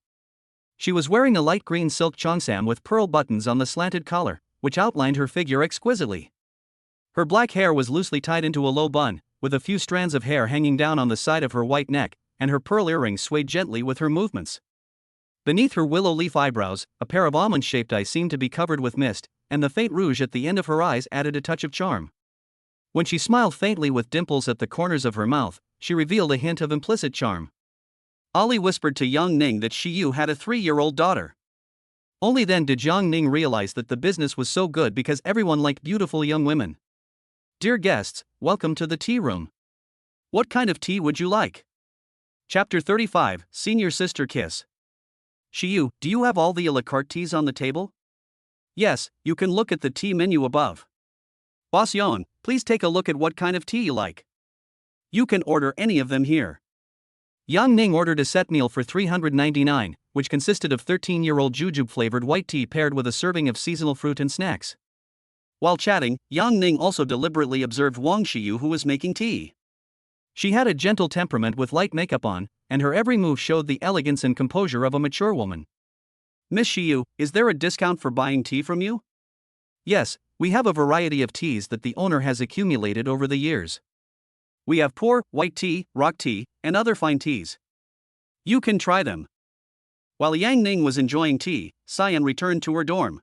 She was wearing a light green silk cheongsam with pearl buttons on the slanted collar, which outlined her figure exquisitely. Her black hair was loosely tied into a low bun, with a few strands of hair hanging down on the side of her white neck, and her pearl earrings swayed gently with her movements. Beneath her willow leaf eyebrows, a pair of almond-shaped eyes seemed to be covered with mist, and the faint rouge at the end of her eyes added a touch of charm. When she smiled faintly with dimples at the corners of her mouth, she revealed a hint of implicit charm. Ali whispered to Yang Ning that Shiyu had a 3-year-old daughter. Only then did Yang Ning realize that the business was so good because everyone liked beautiful young women. Dear guests, welcome to the tea room. What kind of tea would you like? Chapter 35, Senior Sister Kiss. Shiyu, do you have all the a la carte teas on the table? Yes, you can look at the tea menu above. Boss Yon, please take a look at what kind of tea you like. You can order any of them here. Yang Ning ordered a set meal for $399, which consisted of 13-year-old jujube-flavored white tea paired with a serving of seasonal fruit and snacks. While chatting, Yang Ning also deliberately observed Wang Shiyu, who was making tea. She had a gentle temperament with light makeup on, and her every move showed the elegance and composure of a mature woman. Miss Shiyu, is there a discount for buying tea from you? Yes, we have a variety of teas that the owner has accumulated over the years. We have pour, white tea, rock tea, and other fine teas. You can try them. While Yang Ning was enjoying tea, Cyan returned to her dorm.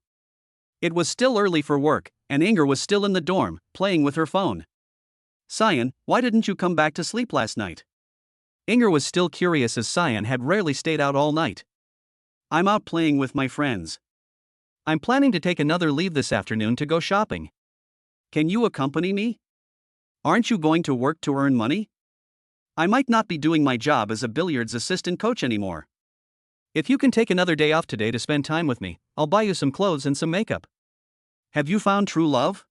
It was still early for work, and Inger was still in the dorm, playing with her phone. Cyan, why didn't you come back to sleep last night? Inger was still curious as Cyan had rarely stayed out all night. I'm out playing with my friends. I'm planning to take another leave this afternoon to go shopping. Can you accompany me? Aren't you going to work to earn money? I might not be doing my job as a billiards assistant coach anymore. If you can take another day off today to spend time with me, I'll buy you some clothes and some makeup. Have you found true love?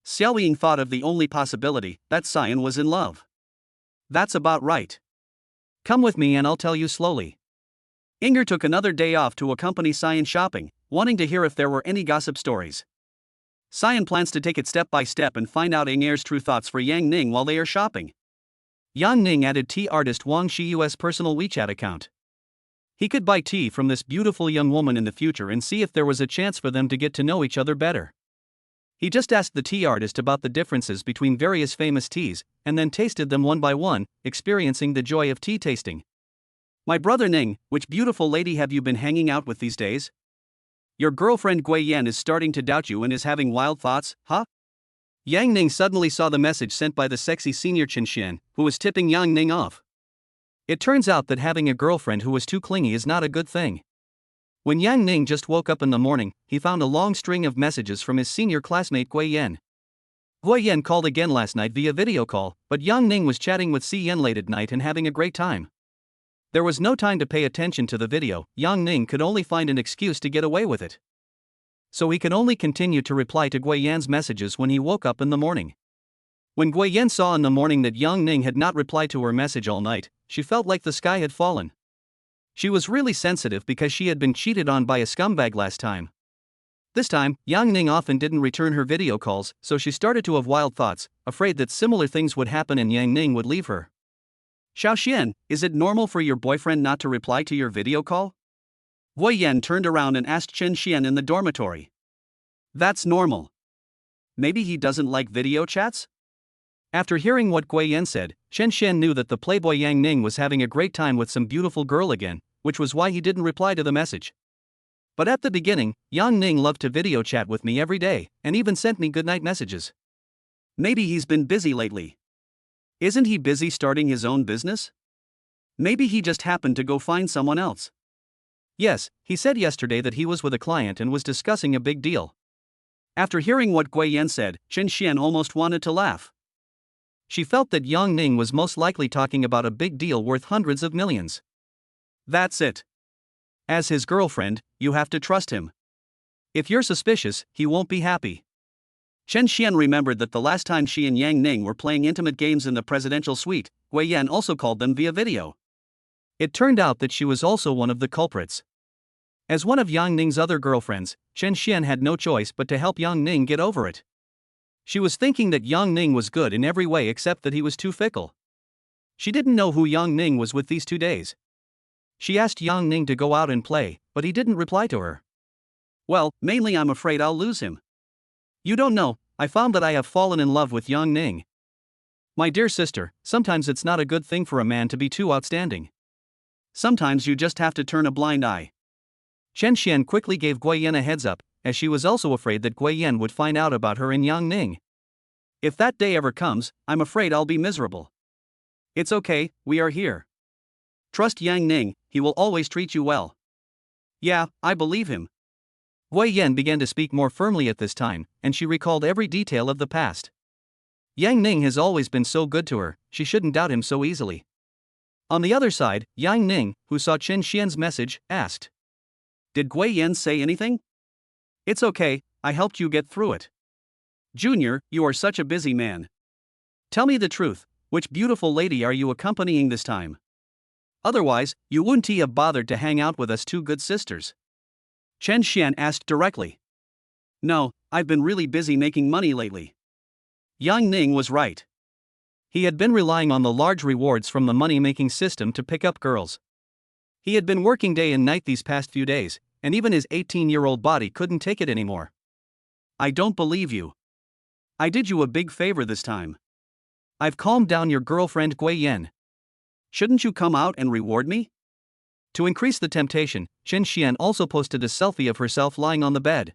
Xiao Ying thought of the only possibility, that Cyan was in love. That's about right. Come with me and I'll tell you slowly. Inger took another day off to accompany Cyan shopping, wanting to hear if there were any gossip stories. Cyan plans to take it step by step and find out Inger's true thoughts for Yang Ning while they are shopping. Yang Ning added tea artist Wang Shiyu's personal WeChat account. He could buy tea from this beautiful young woman in the future and see if there was a chance for them to get to know each other better. He just asked the tea artist about the differences between various famous teas, and then tasted them one by one, experiencing the joy of tea tasting. My brother Ning, which beautiful lady have you been hanging out with these days? Your girlfriend Gui Yan is starting to doubt you and is having wild thoughts, huh? Yang Ning suddenly saw the message sent by the sexy senior Chen Xian, who was tipping Yang Ning off. It turns out that having a girlfriend who was too clingy is not a good thing. When Yang Ning just woke up in the morning, he found a long string of messages from his senior classmate Gui Yan. Gui Yan called again last night via video call, but Yang Ning was chatting with Si Yan late at night and having a great time. There was no time to pay attention to the video. Yang Ning could only find an excuse to get away with it. So he could only continue to reply to Gui Yan's messages when he woke up in the morning. When Gui Yan saw in the morning that Yang Ning had not replied to her message all night, she felt like the sky had fallen. She was really sensitive because she had been cheated on by a scumbag last time. This time, Yang Ning often didn't return her video calls, so she started to have wild thoughts, afraid that similar things would happen and Yang Ning would leave her. Xiao Xian, is it normal for your boyfriend not to reply to your video call? Gui Yan turned around and asked Chen Xian in the dormitory. That's normal. Maybe he doesn't like video chats? After hearing what Gui Yan said, Chen Xian knew that the playboy Yang Ning was having a great time with some beautiful girl again, which was why he didn't reply to the message. But at the beginning, Yang Ning loved to video chat with me every day, and even sent me goodnight messages. Maybe he's been busy lately. Isn't he busy starting his own business? Maybe he just happened to go find someone else. Yes, he said yesterday that he was with a client and was discussing a big deal. After hearing what Gui Yan said, Chen Xian almost wanted to laugh. She felt that Yang Ning was most likely talking about a big deal worth hundreds of millions. That's it. As his girlfriend, you have to trust him. If you're suspicious, he won't be happy. Chen Xian remembered that the last time she and Yang Ning were playing intimate games in the presidential suite, Gui Yan also called them via video. It turned out that she was also one of the culprits. As one of Yang Ning's other girlfriends, Chen Xian had no choice but to help Yang Ning get over it. She was thinking that Yang Ning was good in every way except that he was too fickle. She didn't know who Yang Ning was with these 2 days. She asked Yang Ning to go out and play, but he didn't reply to her. Well, mainly I'm afraid I'll lose him. You don't know, I found that I have fallen in love with Yang Ning. My dear sister, sometimes it's not a good thing for a man to be too outstanding. Sometimes you just have to turn a blind eye. Chen Xian quickly gave Gui Yan a heads up, as she was also afraid that Gui Yan would find out about her and Yang Ning. If that day ever comes, I'm afraid I'll be miserable. It's okay, we are here. Trust Yang Ning, he will always treat you well. Yeah, I believe him. Gui Yan began to speak more firmly at this time, and she recalled every detail of the past. Yang Ning has always been so good to her, she shouldn't doubt him so easily. On the other side, Yang Ning, who saw Chen Xian's message, asked, Did Gui Yan say anything? It's okay, I helped you get through it. Junior, you are such a busy man. Tell me the truth, which beautiful lady are you accompanying this time? Otherwise, you wouldn't have bothered to hang out with us two good sisters. Chen Xian asked directly. No, I've been really busy making money lately. Yang Ning was right. He had been relying on the large rewards from the money-making system to pick up girls. He had been working day and night these past few days, and even his 18-year-old body couldn't take it anymore. I don't believe you. I did you a big favor this time. I've calmed down your girlfriend Gui Yan. Shouldn't you come out and reward me? To increase the temptation, Chen Xian also posted a selfie of herself lying on the bed.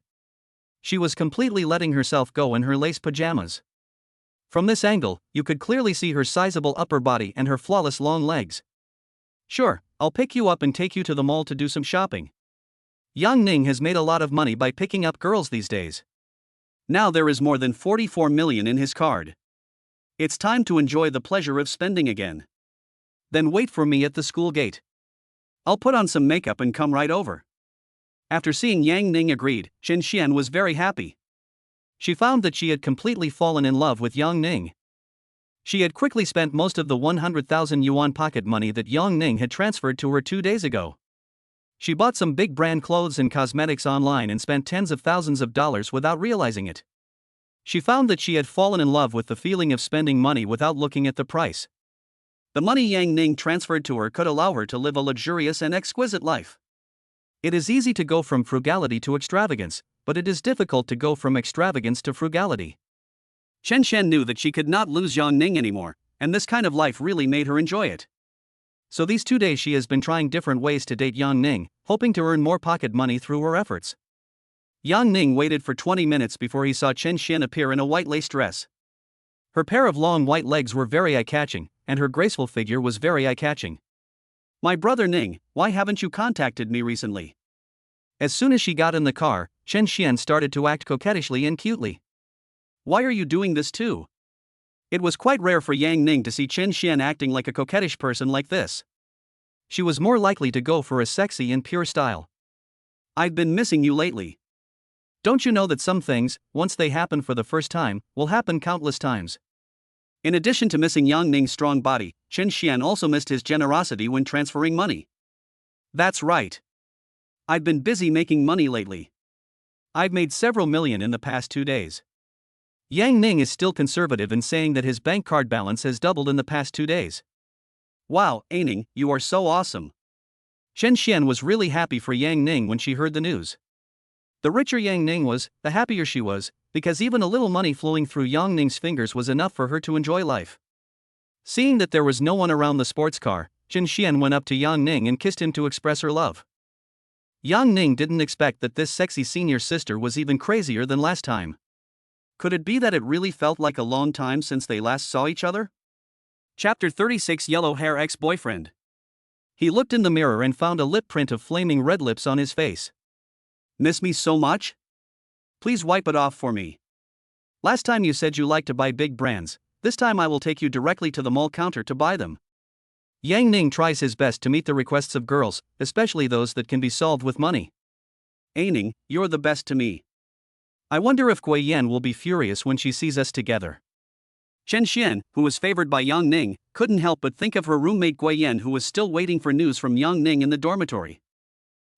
She was completely letting herself go in her lace pajamas. From this angle, you could clearly see her sizable upper body and her flawless long legs. Sure, I'll pick you up and take you to the mall to do some shopping. Yang Ning has made a lot of money by picking up girls these days. Now there is more than 44 million in his card. It's time to enjoy the pleasure of spending again. Then wait for me at the school gate. I'll put on some makeup and come right over. After seeing Yang Ning agreed, Chen Xian was very happy. She found that she had completely fallen in love with Yang Ning. She had quickly spent most of the 100,000 yuan pocket money that Yang Ning had transferred to her 2 days ago. She bought some big brand clothes and cosmetics online and spent tens of thousands of dollars without realizing it. She found that she had fallen in love with the feeling of spending money without looking at the price. The money Yang Ning transferred to her could allow her to live a luxurious and exquisite life. It is easy to go from frugality to extravagance, but it is difficult to go from extravagance to frugality. Chen Xian knew that she could not lose Yang Ning anymore, and this kind of life really made her enjoy it. So these 2 days she has been trying different ways to date Yang Ning, hoping to earn more pocket money through her efforts. Yang Ning waited for 20 minutes before he saw Chen Xian appear in a white lace dress. Her pair of long white legs were very eye-catching, and her graceful figure was very eye-catching. My brother Ning, why haven't you contacted me recently? As soon as she got in the car, Chen Xian started to act coquettishly and cutely. Why are you doing this too? It was quite rare for Yang Ning to see Chen Xian acting like a coquettish person like this. She was more likely to go for a sexy and pure style. I've been missing you lately. Don't you know that some things, once they happen for the first time, will happen countless times? In addition to missing Yang Ning's strong body, Chen Xian also missed his generosity when transferring money. That's right. I've been busy making money lately. I've made several million in the past 2 days. Yang Ning is still conservative in saying that his bank card balance has doubled in the past 2 days. Wow, Ning, you are so awesome. Chen Xian was really happy for Yang Ning when she heard the news. The richer Yang Ning was, the happier she was, because even a little money flowing through Yang Ning's fingers was enough for her to enjoy life. Seeing that there was no one around the sports car, Chen Xian went up to Yang Ning and kissed him to express her love. Yang Ning didn't expect that this sexy senior sister was even crazier than last time. Could it be that it really felt like a long time since they last saw each other? Chapter 36 Yellow Hair Ex-Boyfriend. He looked in the mirror and found a lip print of flaming red lips on his face. Miss me so much? Please wipe it off for me. Last time you said you like to buy big brands, this time I will take you directly to the mall counter to buy them. Yang Ning tries his best to meet the requests of girls, especially those that can be solved with money. Ning, you're the best to me. I wonder if Gui Yan will be furious when she sees us together. Chen Xian, who was favored by Yang Ning, couldn't help but think of her roommate Gui Yan, who was still waiting for news from Yang Ning in the dormitory.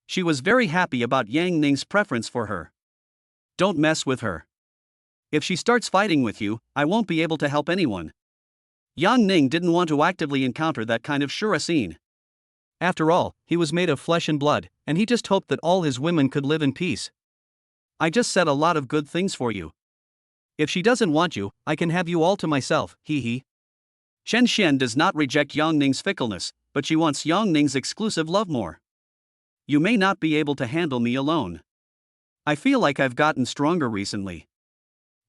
She was very happy about Yang Ning's preference for her. Don't mess with her. If she starts fighting with you, I won't be able to help anyone. Yang Ning didn't want to actively encounter that kind of Shura scene. After all, he was made of flesh and blood, and he just hoped that all his women could live in peace. I just said a lot of good things for you. If she doesn't want you, I can have you all to myself, hee hee. Chen Xian does not reject Yang Ning's fickleness, but she wants Yang Ning's exclusive love more. You may not be able to handle me alone. I feel like I've gotten stronger recently.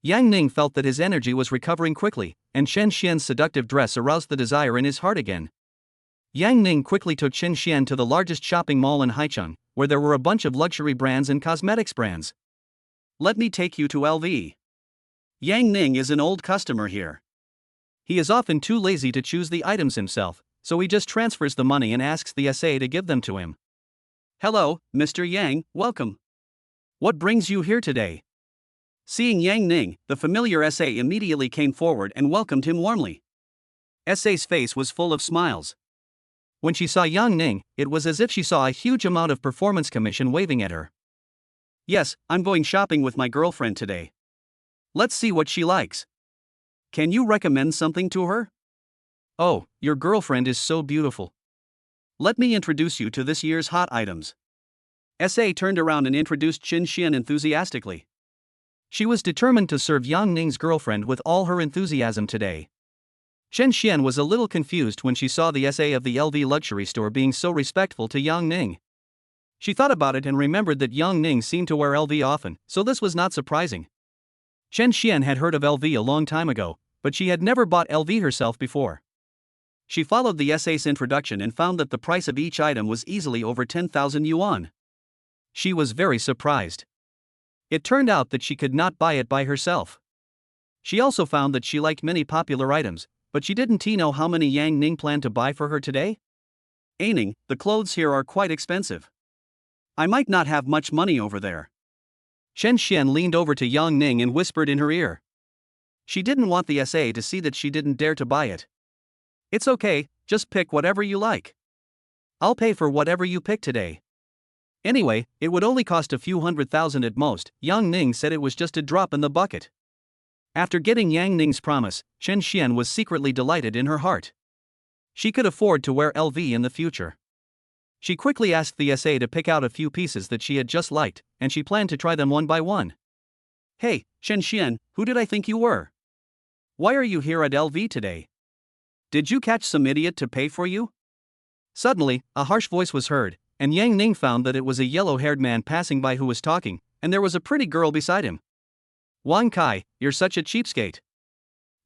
Yang Ning felt that his energy was recovering quickly, and Chen Xian's seductive dress aroused the desire in his heart again. Yang Ning quickly took Chen Xian to the largest shopping mall in Haicheng, where there were a bunch of luxury brands and cosmetics brands. Let me take you to LV. Yang Ning is an old customer here. He is often too lazy to choose the items himself, so he just transfers the money and asks the SA to give them to him. Hello, Mr. Yang, welcome. What brings you here today? Seeing Yang Ning, the familiar SA immediately came forward and welcomed him warmly. SA's face was full of smiles. When she saw Yang Ning, it was as if she saw a huge amount of performance commission waving at her. Yes, I'm going shopping with my girlfriend today. Let's see what she likes. Can you recommend something to her? Oh, your girlfriend is so beautiful. Let me introduce you to this year's hot items. SA turned around and introduced Chen Xian enthusiastically. She was determined to serve Yang Ning's girlfriend with all her enthusiasm today. Chen Xian was a little confused when she saw the SA of the LV luxury store being so respectful to Yang Ning. She thought about it and remembered that Yang Ning seemed to wear LV often, so this was not surprising. Chen Xian had heard of LV a long time ago, but she had never bought LV herself before. She followed the SA's introduction and found that the price of each item was easily over 10,000 yuan. She was very surprised. It turned out that she could not buy it by herself. She also found that she liked many popular items, but she didn't know how many Yang Ning planned to buy for her today. Ning, the clothes here are quite expensive. I might not have much money over there. Chen Xian leaned over to Yang Ning and whispered in her ear. She didn't want the SA to see that she didn't dare to buy it. It's okay, just pick whatever you like. I'll pay for whatever you pick today. Anyway, it would only cost a few 100,000 at most. Yang Ning said it was just a drop in the bucket. After getting Yang Ning's promise, Chen Xian was secretly delighted in her heart. She could afford to wear LV in the future. She quickly asked the SA to pick out a few pieces that she had just liked, and she planned to try them one by one. Hey, Chen Xian, who did I think you were? Why are you here at LV today? Did you catch some idiot to pay for you? Suddenly, a harsh voice was heard, and Yang Ning found that it was a yellow-haired man passing by who was talking, and there was a pretty girl beside him. Wang Kai, you're such a cheapskate.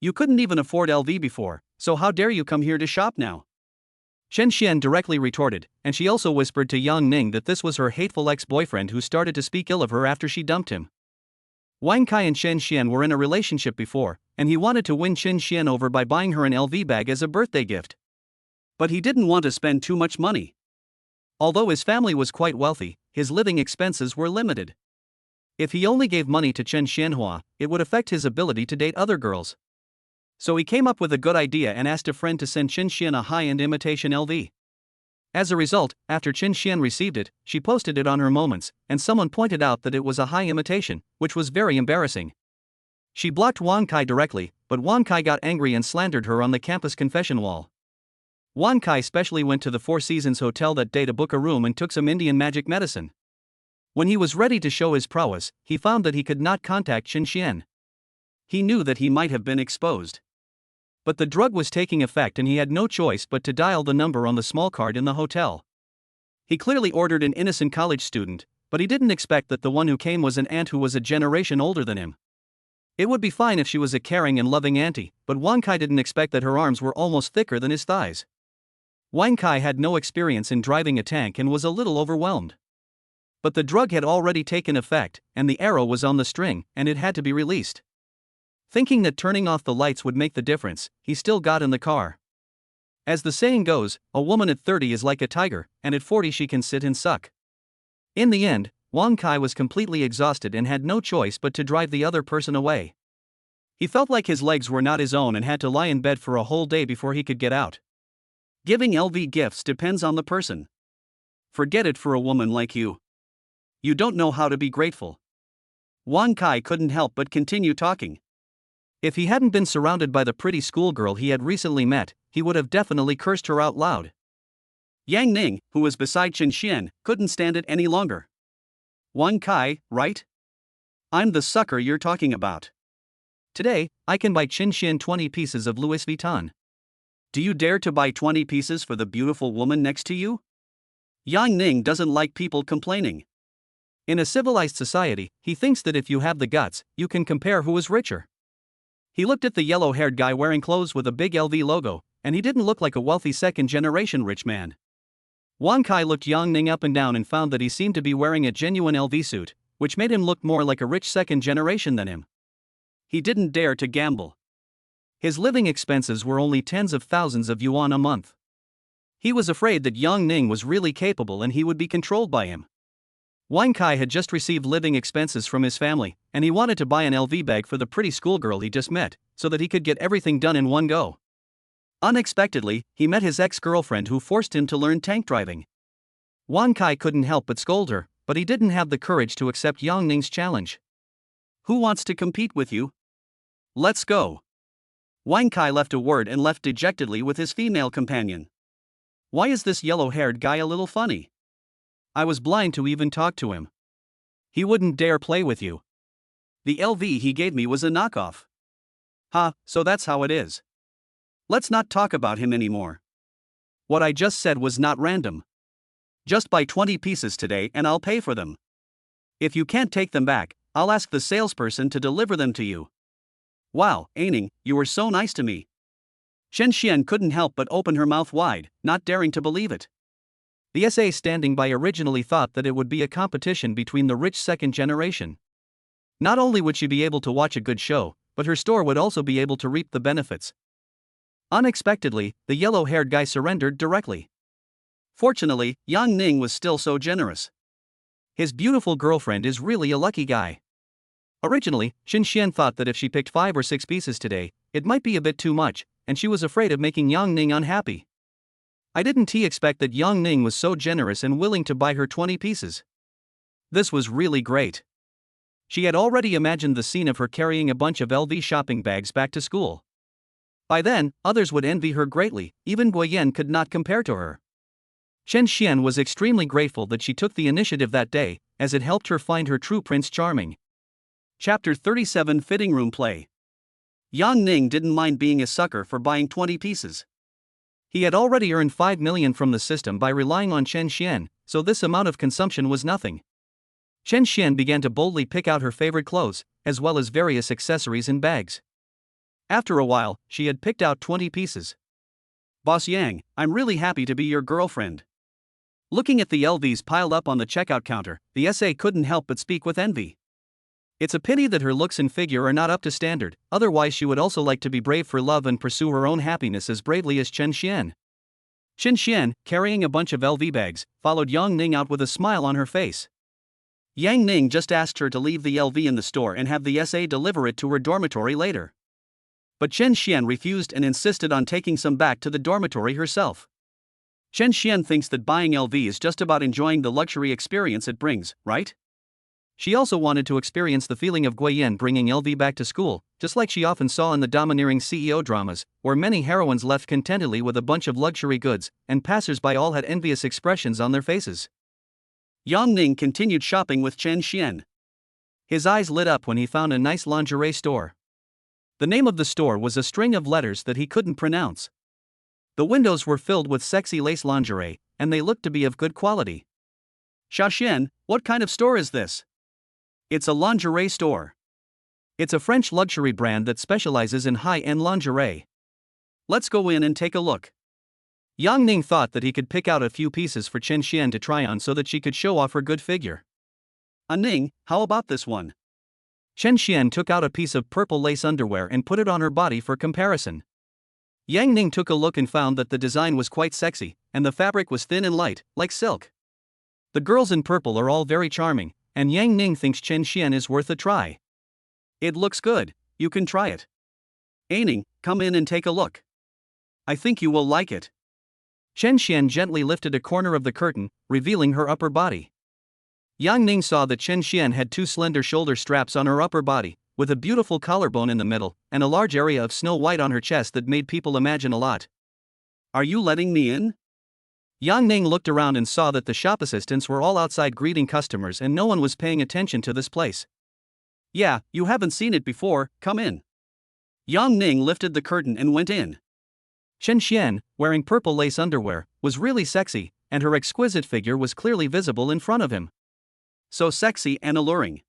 You couldn't even afford LV before, so how dare you come here to shop now? Chen Xian directly retorted, and she also whispered to Yang Ning that this was her hateful ex-boyfriend who started to speak ill of her after she dumped him. Wang Kai and Chen Xian were in a relationship before, and he wanted to win Chen Xian over by buying her an LV bag as a birthday gift. But he didn't want to spend too much money. Although his family was quite wealthy, his living expenses were limited. If he only gave money to Chen Xianhua, it would affect his ability to date other girls. So he came up with a good idea and asked a friend to send Chen Xian a high-end imitation LV. As a result, after Chen Xian received it, she posted it on her Moments, and someone pointed out that it was a high imitation, which was very embarrassing. She blocked Wang Kai directly, but Wang Kai got angry and slandered her on the campus confession wall. Wang Kai specially went to the Four Seasons Hotel that day to book a room and took some Indian magic medicine. When he was ready to show his prowess, he found that he could not contact Chen Xian. He knew that he might have been exposed. But the drug was taking effect and he had no choice but to dial the number on the small card in the hotel. He clearly ordered an innocent college student, but he didn't expect that the one who came was an aunt who was a generation older than him. It would be fine if she was a caring and loving auntie, but Wang Kai didn't expect that her arms were almost thicker than his thighs. Wang Kai had no experience in driving a tank and was a little overwhelmed. But the drug had already taken effect, and the arrow was on the string, and it had to be released. Thinking that turning off the lights would make the difference, he still got in the car. As the saying goes, a woman at 30 is like a tiger, and at 40 she can sit and suck. In the end, Wang Kai was completely exhausted and had no choice but to drive the other person away. He felt like his legs were not his own and had to lie in bed for a whole day before he could get out. Giving LV gifts depends on the person. Forget it for a woman like you. You don't know how to be grateful. Wang Kai couldn't help but continue talking. If he hadn't been surrounded by the pretty schoolgirl he had recently met, he would have definitely cursed her out loud. Yang Ning, who was beside Chen Xian, couldn't stand it any longer. Wang Kai, right? I'm the sucker you're talking about. Today, I can buy Chen Xian 20 pieces of Louis Vuitton. Do you dare to buy 20 pieces for the beautiful woman next to you? Yang Ning doesn't like people complaining. In a civilized society, he thinks that if you have the guts, you can compare who is richer. He looked at the yellow-haired guy wearing clothes with a big LV logo, and he didn't look like a wealthy second-generation rich man. Wang Kai looked Yang Ning up and down and found that he seemed to be wearing a genuine LV suit, which made him look more like a rich second generation than him. He didn't dare to gamble. His living expenses were only tens of thousands of yuan a month. He was afraid that Yang Ning was really capable and he would be controlled by him. Wang Kai had just received living expenses from his family, and he wanted to buy an LV bag for the pretty schoolgirl he just met, so that he could get everything done in one go. Unexpectedly, he met his ex-girlfriend who forced him to learn tank driving. Wang Kai couldn't help but scold her, but he didn't have the courage to accept Yang Ning's challenge. Who wants to compete with you? Let's go. Wang Kai left a word and left dejectedly with his female companion. Why is this yellow-haired guy a little funny? I was blind to even talk to him. He wouldn't dare play with you. The LV he gave me was a knockoff. So that's how it is. Let's not talk about him anymore. What I just said was not random. Just buy 20 pieces today and I'll pay for them. If you can't take them back, I'll ask the salesperson to deliver them to you. Wow, Aining, you were so nice to me. Chen Xian couldn't help but open her mouth wide, not daring to believe it. The SA standing by originally thought that it would be a competition between the rich second generation. Not only would she be able to watch a good show, but her store would also be able to reap the benefits. Unexpectedly, the yellow-haired guy surrendered directly. Fortunately, Yang Ning was still so generous. His beautiful girlfriend is really a lucky guy. Originally, Xin Xian thought that if she picked 5 or 6 pieces today, it might be a bit too much, and she was afraid of making Yang Ning unhappy. I didn't expect that Yang Ning was so generous and willing to buy her 20 pieces. This was really great. She had already imagined the scene of her carrying a bunch of LV shopping bags back to school. By then, others would envy her greatly, even Guoyan could not compare to her. Chen Xian was extremely grateful that she took the initiative that day, as it helped her find her true Prince Charming. Chapter 37 Fitting Room Play. Yang Ning didn't mind being a sucker for buying 20 pieces. He had already earned 5 million from the system by relying on Chen Xian, so this amount of consumption was nothing. Chen Xian began to boldly pick out her favorite clothes, as well as various accessories and bags. After a while, she had picked out 20 pieces. Boss Yang, I'm really happy to be your girlfriend. Looking at the LVs piled up on the checkout counter, the SA couldn't help but speak with envy. It's a pity that her looks and figure are not up to standard, otherwise she would also like to be brave for love and pursue her own happiness as bravely as Chen Xian. Chen Xian, carrying a bunch of LV bags, followed Yang Ning out with a smile on her face. Yang Ning just asked her to leave the LV in the store and have the SA deliver it to her dormitory later. But Chen Xian refused and insisted on taking some back to the dormitory herself. Chen Xian thinks that buying LV is just about enjoying the luxury experience it brings, right? She also wanted to experience the feeling of Guoyan bringing LV back to school, just like she often saw in the domineering CEO dramas, where many heroines left contentedly with a bunch of luxury goods, and passers-by all had envious expressions on their faces. Yang Ning continued shopping with Chen Xian. His eyes lit up when he found a nice lingerie store. The name of the store was a string of letters that he couldn't pronounce. The windows were filled with sexy lace lingerie, and they looked to be of good quality. Xiaxian, what kind of store is this? It's a lingerie store. It's a French luxury brand that specializes in high-end lingerie. Let's go in and take a look. Yang Ning thought that he could pick out a few pieces for Chen Xian to try on so that she could show off her good figure. Ning, how about this one? Chen Xian took out a piece of purple lace underwear and put it on her body for comparison. Yang Ning took a look and found that the design was quite sexy, and the fabric was thin and light, like silk. The girls in purple are all very charming, and Yang Ning thinks Chen Xian is worth a try. It looks good, you can try it. Aining, come in and take a look. I think you will like it. Chen Xian gently lifted a corner of the curtain, revealing her upper body. Yang Ning saw that Chen Xian had 2 slender shoulder straps on her upper body, with a beautiful collarbone in the middle, and a large area of snow white on her chest that made people imagine a lot. Are you letting me in? Yang Ning looked around and saw that the shop assistants were all outside greeting customers and no one was paying attention to this place. Yeah, you haven't seen it before, come in. Yang Ning lifted the curtain and went in. Chen Xian, wearing purple lace underwear, was really sexy, and her exquisite figure was clearly visible in front of him. So sexy and alluring.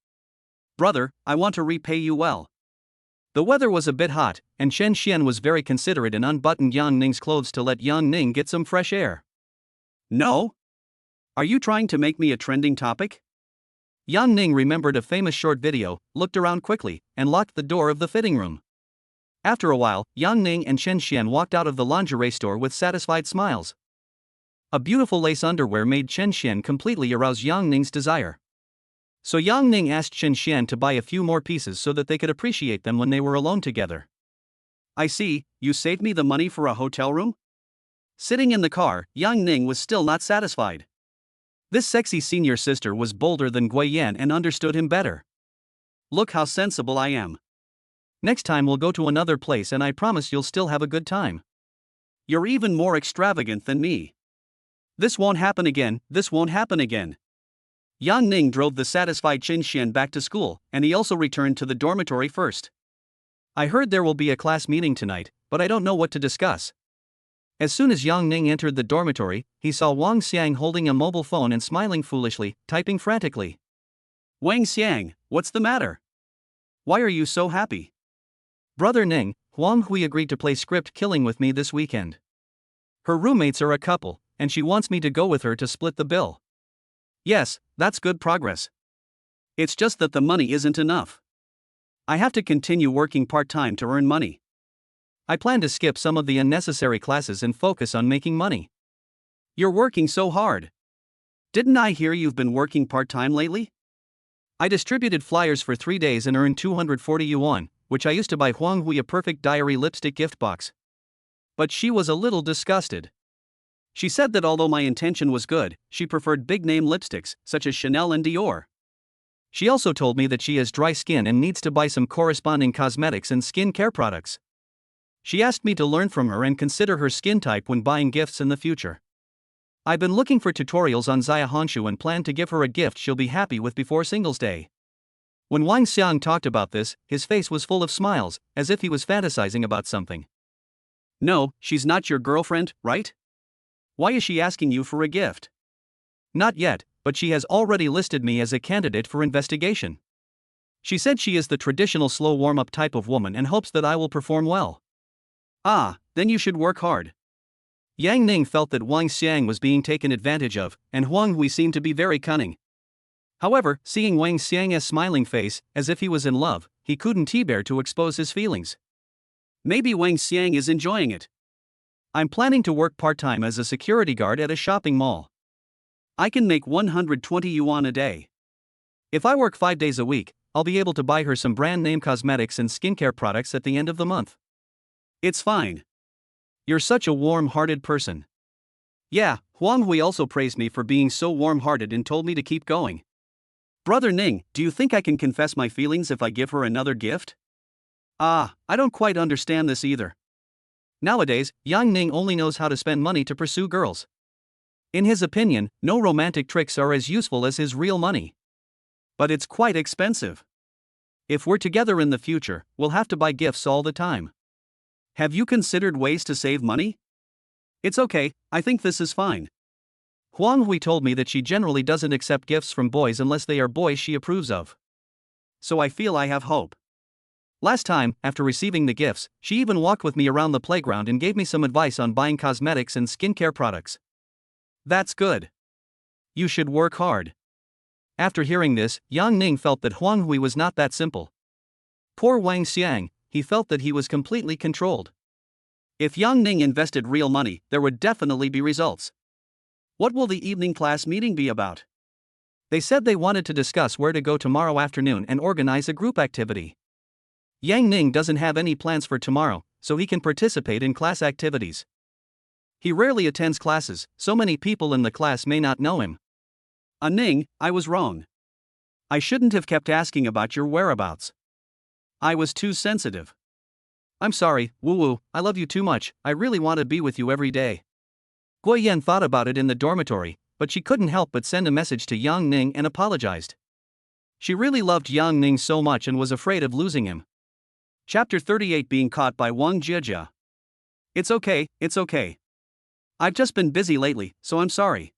Brother, I want to repay you well. The weather was a bit hot, and Chen Xian was very considerate and unbuttoned Yang Ning's clothes to let Yang Ning get some fresh air. No? Are you trying to make me a trending topic? Yang Ning remembered a famous short video, looked around quickly, and locked the door of the fitting room. After a while, Yang Ning and Chen Xian walked out of the lingerie store with satisfied smiles. A beautiful lace underwear made Chen Xian completely arouse Yang Ning's desire. So Yang Ning asked Chen Xian to buy a few more pieces so that they could appreciate them when they were alone together. I see, you saved me the money for a hotel room? Sitting in the car, Yang Ning was still not satisfied. This sexy senior sister was bolder than Gui Yan and understood him better. Look how sensible I am. Next time we'll go to another place and I promise you'll still have a good time. You're even more extravagant than me. This won't happen again, this won't happen again. Yang Ning drove the satisfied Chen Xian back to school, and he also returned to the dormitory first. I heard there will be a class meeting tonight, but I don't know what to discuss. As soon as Yang Ning entered the dormitory, he saw Wang Xiang holding a mobile phone and smiling foolishly, typing frantically. Wang Xiang, what's the matter? Why are you so happy? Brother Ning, Huang Hui agreed to play script killing with me this weekend. Her roommates are a couple, and she wants me to go with her to split the bill. Yes, that's good progress. It's just that the money isn't enough. I have to continue working part-time to earn money. I plan to skip some of the unnecessary classes and focus on making money. You're working so hard. Didn't I hear you've been working part-time lately? I distributed flyers for 3 days and earned 240 yuan, which I used to buy Huang Hui a perfect diary lipstick gift box. But she was a little disgusted. She said that although my intention was good, she preferred big-name lipsticks, such as Chanel and Dior. She also told me that she has dry skin and needs to buy some corresponding cosmetics and skin care products. She asked me to learn from her and consider her skin type when buying gifts in the future. I've been looking for tutorials on Zaya Honshu and plan to give her a gift she'll be happy with before Singles Day. When Wang Xiang talked about this, his face was full of smiles, as if he was fantasizing about something. No, she's not your girlfriend, right? Why is she asking you for a gift? Not yet, but she has already listed me as a candidate for investigation. She said she is the traditional slow warm-up type of woman and hopes that I will perform well. Ah, then you should work hard. Yang Ning felt that Wang Xiang was being taken advantage of, and Huang Hui seemed to be very cunning. However, seeing Wang Xiang's smiling face, as if he was in love, he couldn't bear to expose his feelings. Maybe Wang Xiang is enjoying it. I'm planning to work part-time as a security guard at a shopping mall. I can make 120 yuan a day. If I work 5 days a week, I'll be able to buy her some brand-name cosmetics and skincare products at the end of the month. It's fine. You're such a warm-hearted person. Yeah, Huang Hui also praised me for being so warm-hearted and told me to keep going. Brother Ning, do you think I can confess my feelings if I give her another gift? I don't quite understand this either. Nowadays, Yang Ning only knows how to spend money to pursue girls. In his opinion, no romantic tricks are as useful as his real money. But it's quite expensive. If we're together in the future, we'll have to buy gifts all the time. Have you considered ways to save money? It's okay, I think this is fine. Huang Hui told me that she generally doesn't accept gifts from boys unless they are boys she approves of. So I feel I have hope. Last time, after receiving the gifts, she even walked with me around the playground and gave me some advice on buying cosmetics and skincare products. That's good. You should work hard. After hearing this, Yang Ning felt that Huang Hui was not that simple. Poor Wang Xiang, he felt that he was completely controlled. If Yang Ning invested real money, there would definitely be results. What will the evening class meeting be about? They said they wanted to discuss where to go tomorrow afternoon and organize a group activity. Yang Ning doesn't have any plans for tomorrow, so he can participate in class activities. He rarely attends classes, so many people in the class may not know him. Ning, I was wrong. I shouldn't have kept asking about your whereabouts. I was too sensitive. I'm sorry, Wu, I love you too much, I really want to be with you every day. Gui Yan thought about it in the dormitory, but she couldn't help but send a message to Yang Ning and apologized. She really loved Yang Ning so much and was afraid of losing him. Chapter 38 Being Caught by Wang Jijia. It's okay, it's okay. I've just been busy lately, so I'm sorry.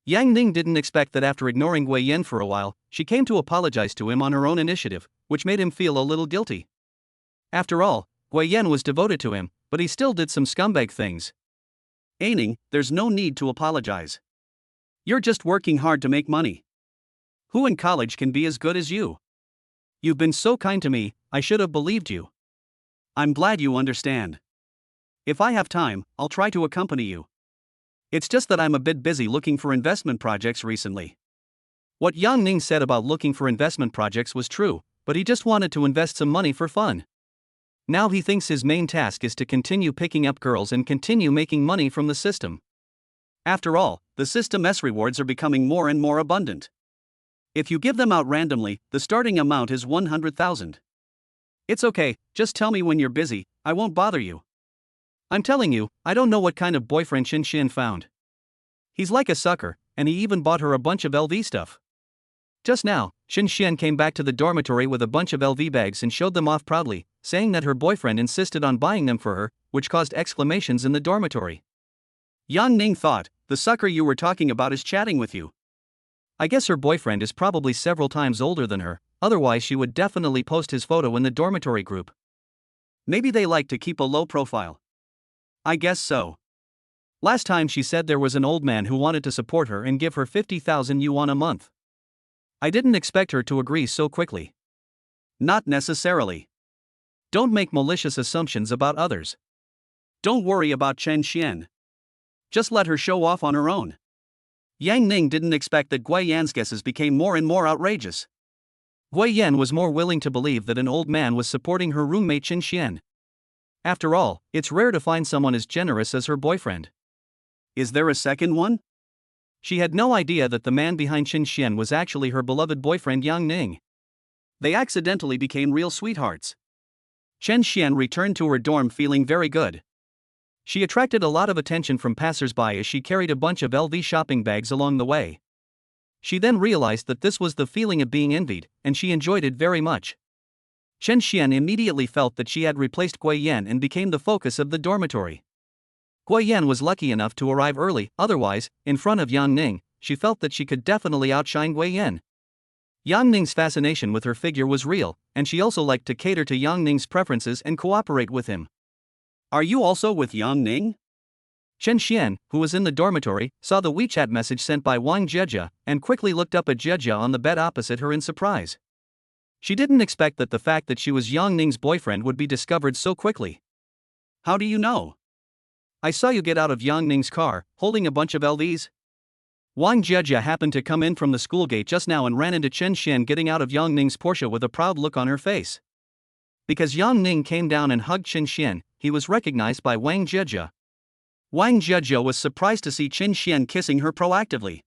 Yang Ning didn't expect that after ignoring Gui Yan for a while, she came to apologize to him on her own initiative, which made him feel a little guilty. After all, Gui Yan was devoted to him, but he still did some scumbag things. Ning, there's no need to apologize. You're just working hard to make money. Who in college can be as good as you? You've been so kind to me, I should have believed you. I'm glad you understand. If I have time, I'll try to accompany you. It's just that I'm a bit busy looking for investment projects recently. What Yang Ning said about looking for investment projects was true, but he just wanted to invest some money for fun. Now he thinks his main task is to continue picking up girls and continue making money from the system. After all, the system's rewards are becoming more and more abundant. If you give them out randomly, the starting amount is 100,000. It's okay, just tell me when you're busy, I won't bother you. I'm telling you, I don't know what kind of boyfriend Xin Xian found. He's like a sucker, and he even bought her a bunch of LV stuff. Just now, Xin Xian came back to the dormitory with a bunch of LV bags and showed them off proudly, saying that her boyfriend insisted on buying them for her, which caused exclamations in the dormitory. Yang Ning thought, the sucker you were talking about is chatting with you. I guess her boyfriend is probably several times older than her, otherwise she would definitely post his photo in the dormitory group. Maybe they like to keep a low profile. I guess so. Last time she said there was an old man who wanted to support her and give her 50,000 yuan a month. I didn't expect her to agree so quickly. Not necessarily. Don't make malicious assumptions about others. Don't worry about Chen Xian. Just let her show off on her own. Yang Ning didn't expect that Gui Yan's guesses became more and more outrageous. Gui Yan was more willing to believe that an old man was supporting her roommate Chen Xian. After all, it's rare to find someone as generous as her boyfriend. Is there a second one? She had no idea that the man behind Chen Xian was actually her beloved boyfriend Yang Ning. They accidentally became real sweethearts. Chen Xian returned to her dorm feeling very good. She attracted a lot of attention from passers-by as she carried a bunch of LV shopping bags along the way. She then realized that this was the feeling of being envied, and she enjoyed it very much. Chen Xian immediately felt that she had replaced Gui Yan and became the focus of the dormitory. Gui Yan was lucky enough to arrive early, otherwise, in front of Yang Ning, she felt that she could definitely outshine Gui Yan. Yang Ning's fascination with her figure was real, and she also liked to cater to Yang Ning's preferences and cooperate with him. Are you also with Yang Ning? Chen Xian, who was in the dormitory, saw the WeChat message sent by Wang Jejia, and quickly looked up at Jejia on the bed opposite her in surprise. She didn't expect that the fact that she was Yang Ning's boyfriend would be discovered so quickly. How do you know? I saw you get out of Yang Ning's car, holding a bunch of LVs. Wang Jejia happened to come in from the school gate just now and ran into Chen Xian getting out of Yang Ning's Porsche with a proud look on her face. Because Yang Ning came down and hugged Chen Xian, he was recognized by Wang Jejia. Wang Jejia was surprised to see Chen Xian kissing her proactively.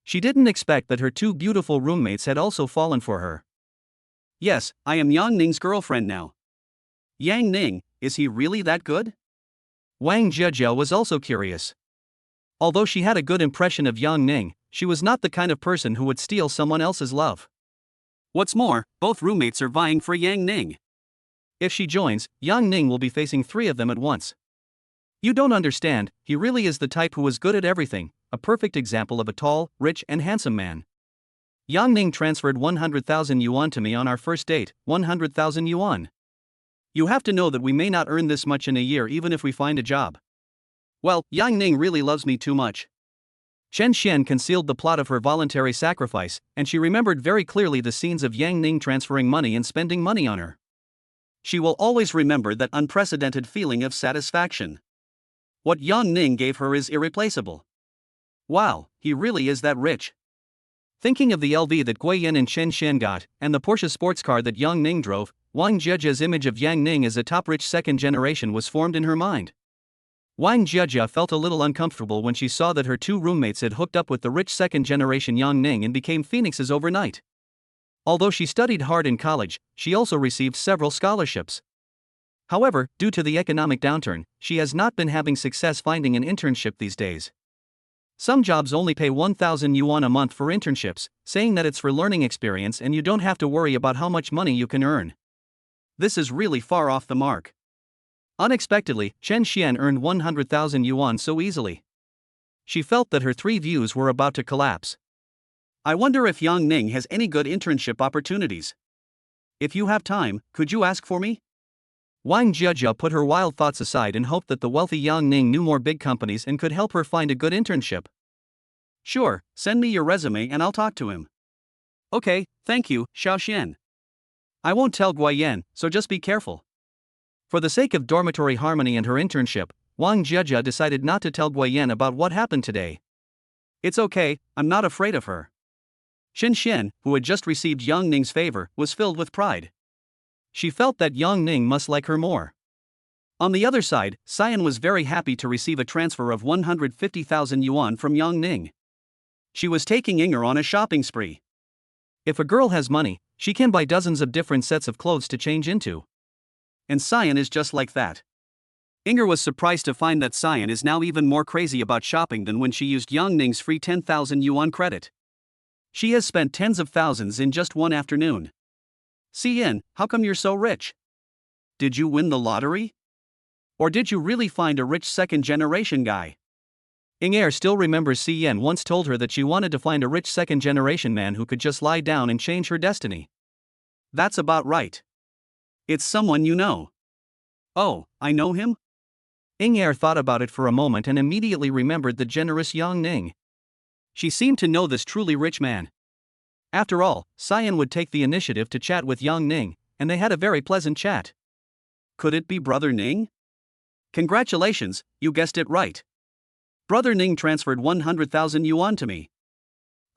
She didn't expect that her two beautiful roommates had also fallen for her. Yes, I am Yang Ning's girlfriend now. Yang Ning, is he really that good? Wang Jejia was also curious. Although she had a good impression of Yang Ning, she was not the kind of person who would steal someone else's love. What's more, both roommates are vying for Yang Ning. If she joins, Yang Ning will be facing three of them at once. You don't understand, he really is the type who is good at everything, a perfect example of a tall, rich and handsome man. Yang Ning transferred 100,000 yuan to me on our first date, 100,000 yuan. You have to know that we may not earn this much in a year even if we find a job. Well, Yang Ning really loves me too much. Chen Xian concealed the plot of her voluntary sacrifice, and she remembered very clearly the scenes of Yang Ning transferring money and spending money on her. She will always remember that unprecedented feeling of satisfaction. What Yang Ning gave her is irreplaceable. Wow, he really is that rich. Thinking of the LV that Gui Yan and Chen Xian got, and the Porsche sports car that Yang Ning drove, Wang Jejia's image of Yang Ning as a top-rich second generation was formed in her mind. Wang Jejia felt a little uncomfortable when she saw that her two roommates had hooked up with the rich second-generation Yang Ning and became phoenixes overnight. Although she studied hard in college, she also received several scholarships. However, due to the economic downturn, she has not been having success finding an internship these days. Some jobs only pay 1,000 yuan a month for internships, saying that it's for learning experience and you don't have to worry about how much money you can earn. This is really far off the mark. Unexpectedly, Chen Xian earned 100,000 yuan so easily. She felt that her three views were about to collapse. I wonder if Yang Ning has any good internship opportunities. If you have time, could you ask for me? Wang Jiajia put her wild thoughts aside and hoped that the wealthy Yang Ning knew more big companies and could help her find a good internship. Sure, send me your resume and I'll talk to him. Okay, thank you, Xiaoxian. I won't tell Guiyan, so just be careful. For the sake of dormitory harmony and her internship, Wang Jiajia decided not to tell Guiyan about what happened today. It's okay, I'm not afraid of her. Xin Xian, who had just received Yang Ning's favor, was filled with pride. She felt that Yang Ning must like her more. On the other side, Xian was very happy to receive a transfer of 150,000 yuan from Yang Ning. She was taking Inger on a shopping spree. If a girl has money, she can buy dozens of different sets of clothes to change into. And Xian is just like that. Inger was surprised to find that Xian is now even more crazy about shopping than when she used Yang Ning's free 10,000 yuan credit. She has spent tens of thousands in just one afternoon. Xian, how come you're so rich? Did you win the lottery? Or did you really find a rich second-generation guy? Inger still remembers Xian once told her that she wanted to find a rich second-generation man who could just lie down and change her destiny. That's about right. It's someone you know. Oh, I know him? Inger thought about it for a moment and immediately remembered the generous Yang Ning. She seemed to know this truly rich man. After all, Xian would take the initiative to chat with Yang Ning, and they had a very pleasant chat. Could it be Brother Ning? Congratulations, you guessed it right. Brother Ning transferred 100,000 yuan to me.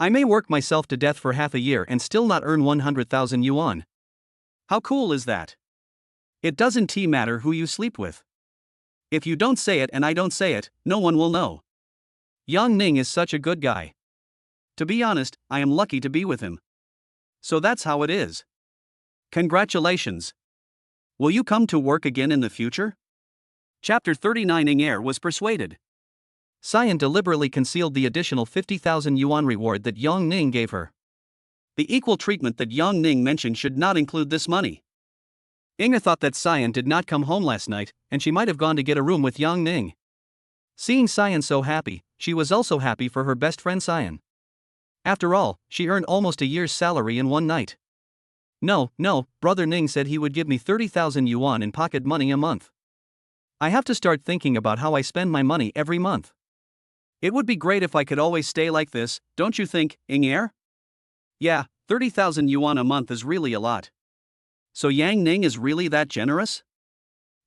I may work myself to death for half a year and still not earn 100,000 yuan. How cool is that? It doesn't matter who you sleep with. If you don't say it and I don't say it, no one will know. Yang Ning is such a good guy. To be honest, I am lucky to be with him. So that's how it is. Congratulations. Will you come to work again in the future? Chapter 39. Inger was persuaded. Xian deliberately concealed the additional 50,000 yuan reward that Yang Ning gave her. The equal treatment that Yang Ning mentioned should not include this money. Inger thought that Xian did not come home last night, and she might have gone to get a room with Yang Ning. Seeing Xian so happy, she was also happy for her best friend Xian. After all, she earned almost a year's salary in one night. No, Brother Ning said he would give me 30,000 yuan in pocket money a month. I have to start thinking about how I spend my money every month. It would be great if I could always stay like this, don't you think, Inger? Yeah, 30,000 yuan a month is really a lot. So Yang Ning is really that generous?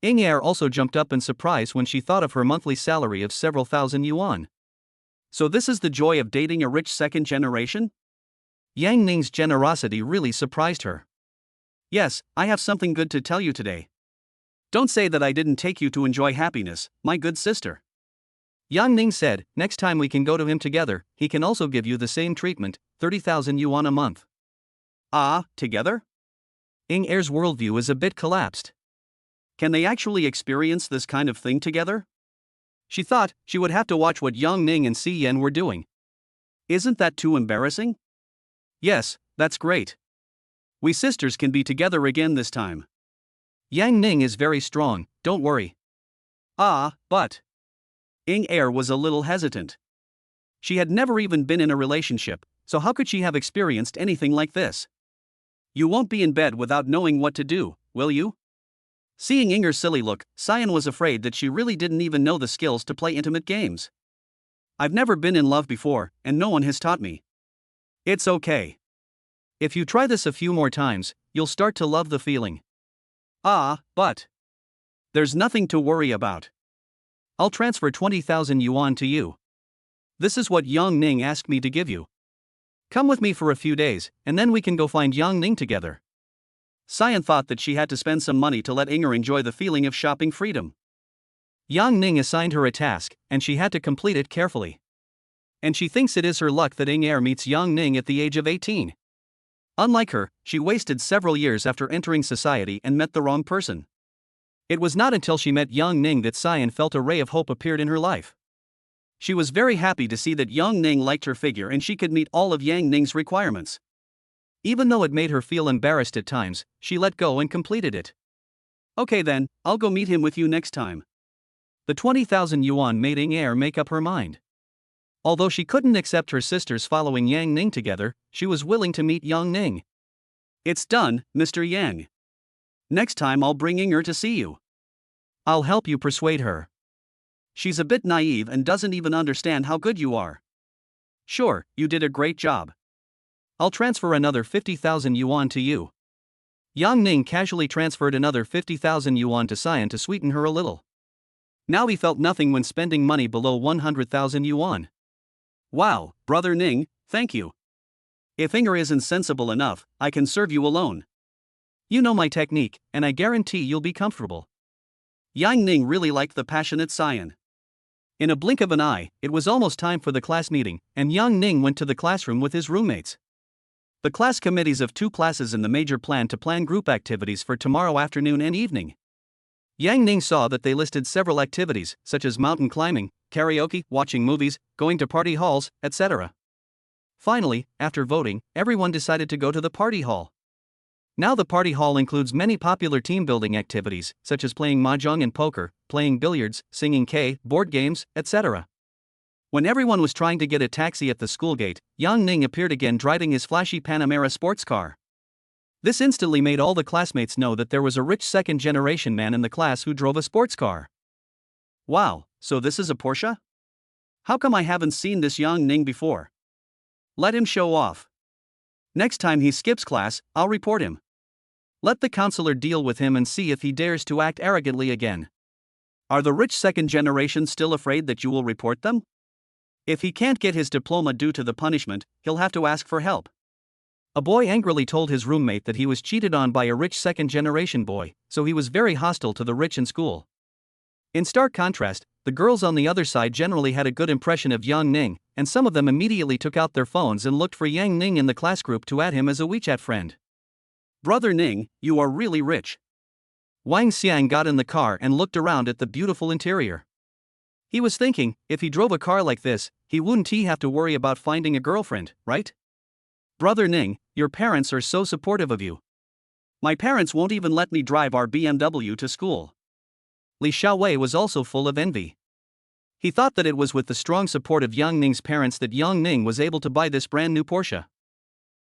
Inger also jumped up in surprise when she thought of her monthly salary of several thousand yuan. So this is the joy of dating a rich second generation? Yang Ning's generosity really surprised her. Yes, I have something good to tell you today. Don't say that I didn't take you to enjoy happiness, my good sister. Yang Ning said, next time we can go to him together, he can also give you the same treatment, 30,000 yuan a month. Ah, together? Inger's worldview is a bit collapsed. Can they actually experience this kind of thing together? She thought she would have to watch what Yang Ning and Xian were doing. Isn't that too embarrassing? Yes, that's great. We sisters can be together again this time. Yang Ning is very strong, don't worry. Ah, but... Inger was a little hesitant. She had never even been in a relationship, so how could she have experienced anything like this? You won't be in bed without knowing what to do, will you? Seeing Inger's silly look, Xian was afraid that she really didn't even know the skills to play intimate games. I've never been in love before, and no one has taught me. It's okay. If you try this a few more times, you'll start to love the feeling. Ah, but... There's nothing to worry about. I'll transfer 20,000 yuan to you. This is what Yang Ning asked me to give you. Come with me for a few days, and then we can go find Yang Ning together. Xian thought that she had to spend some money to let Inger enjoy the feeling of shopping freedom. Yang Ning assigned her a task, and she had to complete it carefully. And she thinks it is her luck that Inger meets Yang Ning at the age of 18. Unlike her, she wasted several years after entering society and met the wrong person. It was not until she met Yang Ning that Xian felt a ray of hope appeared in her life. She was very happy to see that Yang Ning liked her figure and she could meet all of Yang Ning's requirements. Even though it made her feel embarrassed at times, she let go and completed it. Okay then, I'll go meet him with you next time. The 20,000 yuan made Ing Er make up her mind. Although she couldn't accept her sisters following Yang Ning together, she was willing to meet Yang Ning. It's done, Mr. Yang. Next time I'll bring Ing Er to see you. I'll help you persuade her. She's a bit naive and doesn't even understand how good you are. Sure, you did a great job. I'll transfer another 50,000 yuan to you. Yang Ning casually transferred another 50,000 yuan to Cyan to sweeten her a little. Now he felt nothing when spending money below 100,000 yuan. Wow, brother Ning, thank you. If Ing Er isn't sensible enough, I can serve you alone. You know my technique, and I guarantee you'll be comfortable. Yang Ning really liked the passionate Cyan. In a blink of an eye, it was almost time for the class meeting, and Yang Ning went to the classroom with his roommates. The class committees of 2 classes in the major plan to plan group activities for tomorrow afternoon and evening. Yang Ning saw that they listed several activities, such as mountain climbing, karaoke, watching movies, going to party halls, etc. Finally, after voting, everyone decided to go to the party hall. Now the party hall includes many popular team-building activities, such as playing mahjong and poker, playing billiards, singing K, board games, etc. When everyone was trying to get a taxi at the school gate, Yang Ning appeared again driving his flashy Panamera sports car. This instantly made all the classmates know that there was a rich second-generation man in the class who drove a sports car. Wow, so this is a Porsche? How come I haven't seen this Yang Ning before? Let him show off. Next time he skips class, I'll report him. Let the counselor deal with him and see if he dares to act arrogantly again. Are the rich second generation still afraid that you will report them? If he can't get his diploma due to the punishment, he'll have to ask for help. A boy angrily told his roommate that he was cheated on by a rich second generation boy, so he was very hostile to the rich in school. In stark contrast, the girls on the other side generally had a good impression of Yang Ning, and some of them immediately took out their phones and looked for Yang Ning in the class group to add him as a WeChat friend. Brother Ning, you are really rich. Wang Xiang got in the car and looked around at the beautiful interior. He was thinking, if he drove a car like this, he wouldn't have to worry about finding a girlfriend, right? Brother Ning, your parents are so supportive of you. My parents won't even let me drive our BMW to school. Li Xiaowei was also full of envy. He thought that it was with the strong support of Yang Ning's parents that Yang Ning was able to buy this brand new Porsche.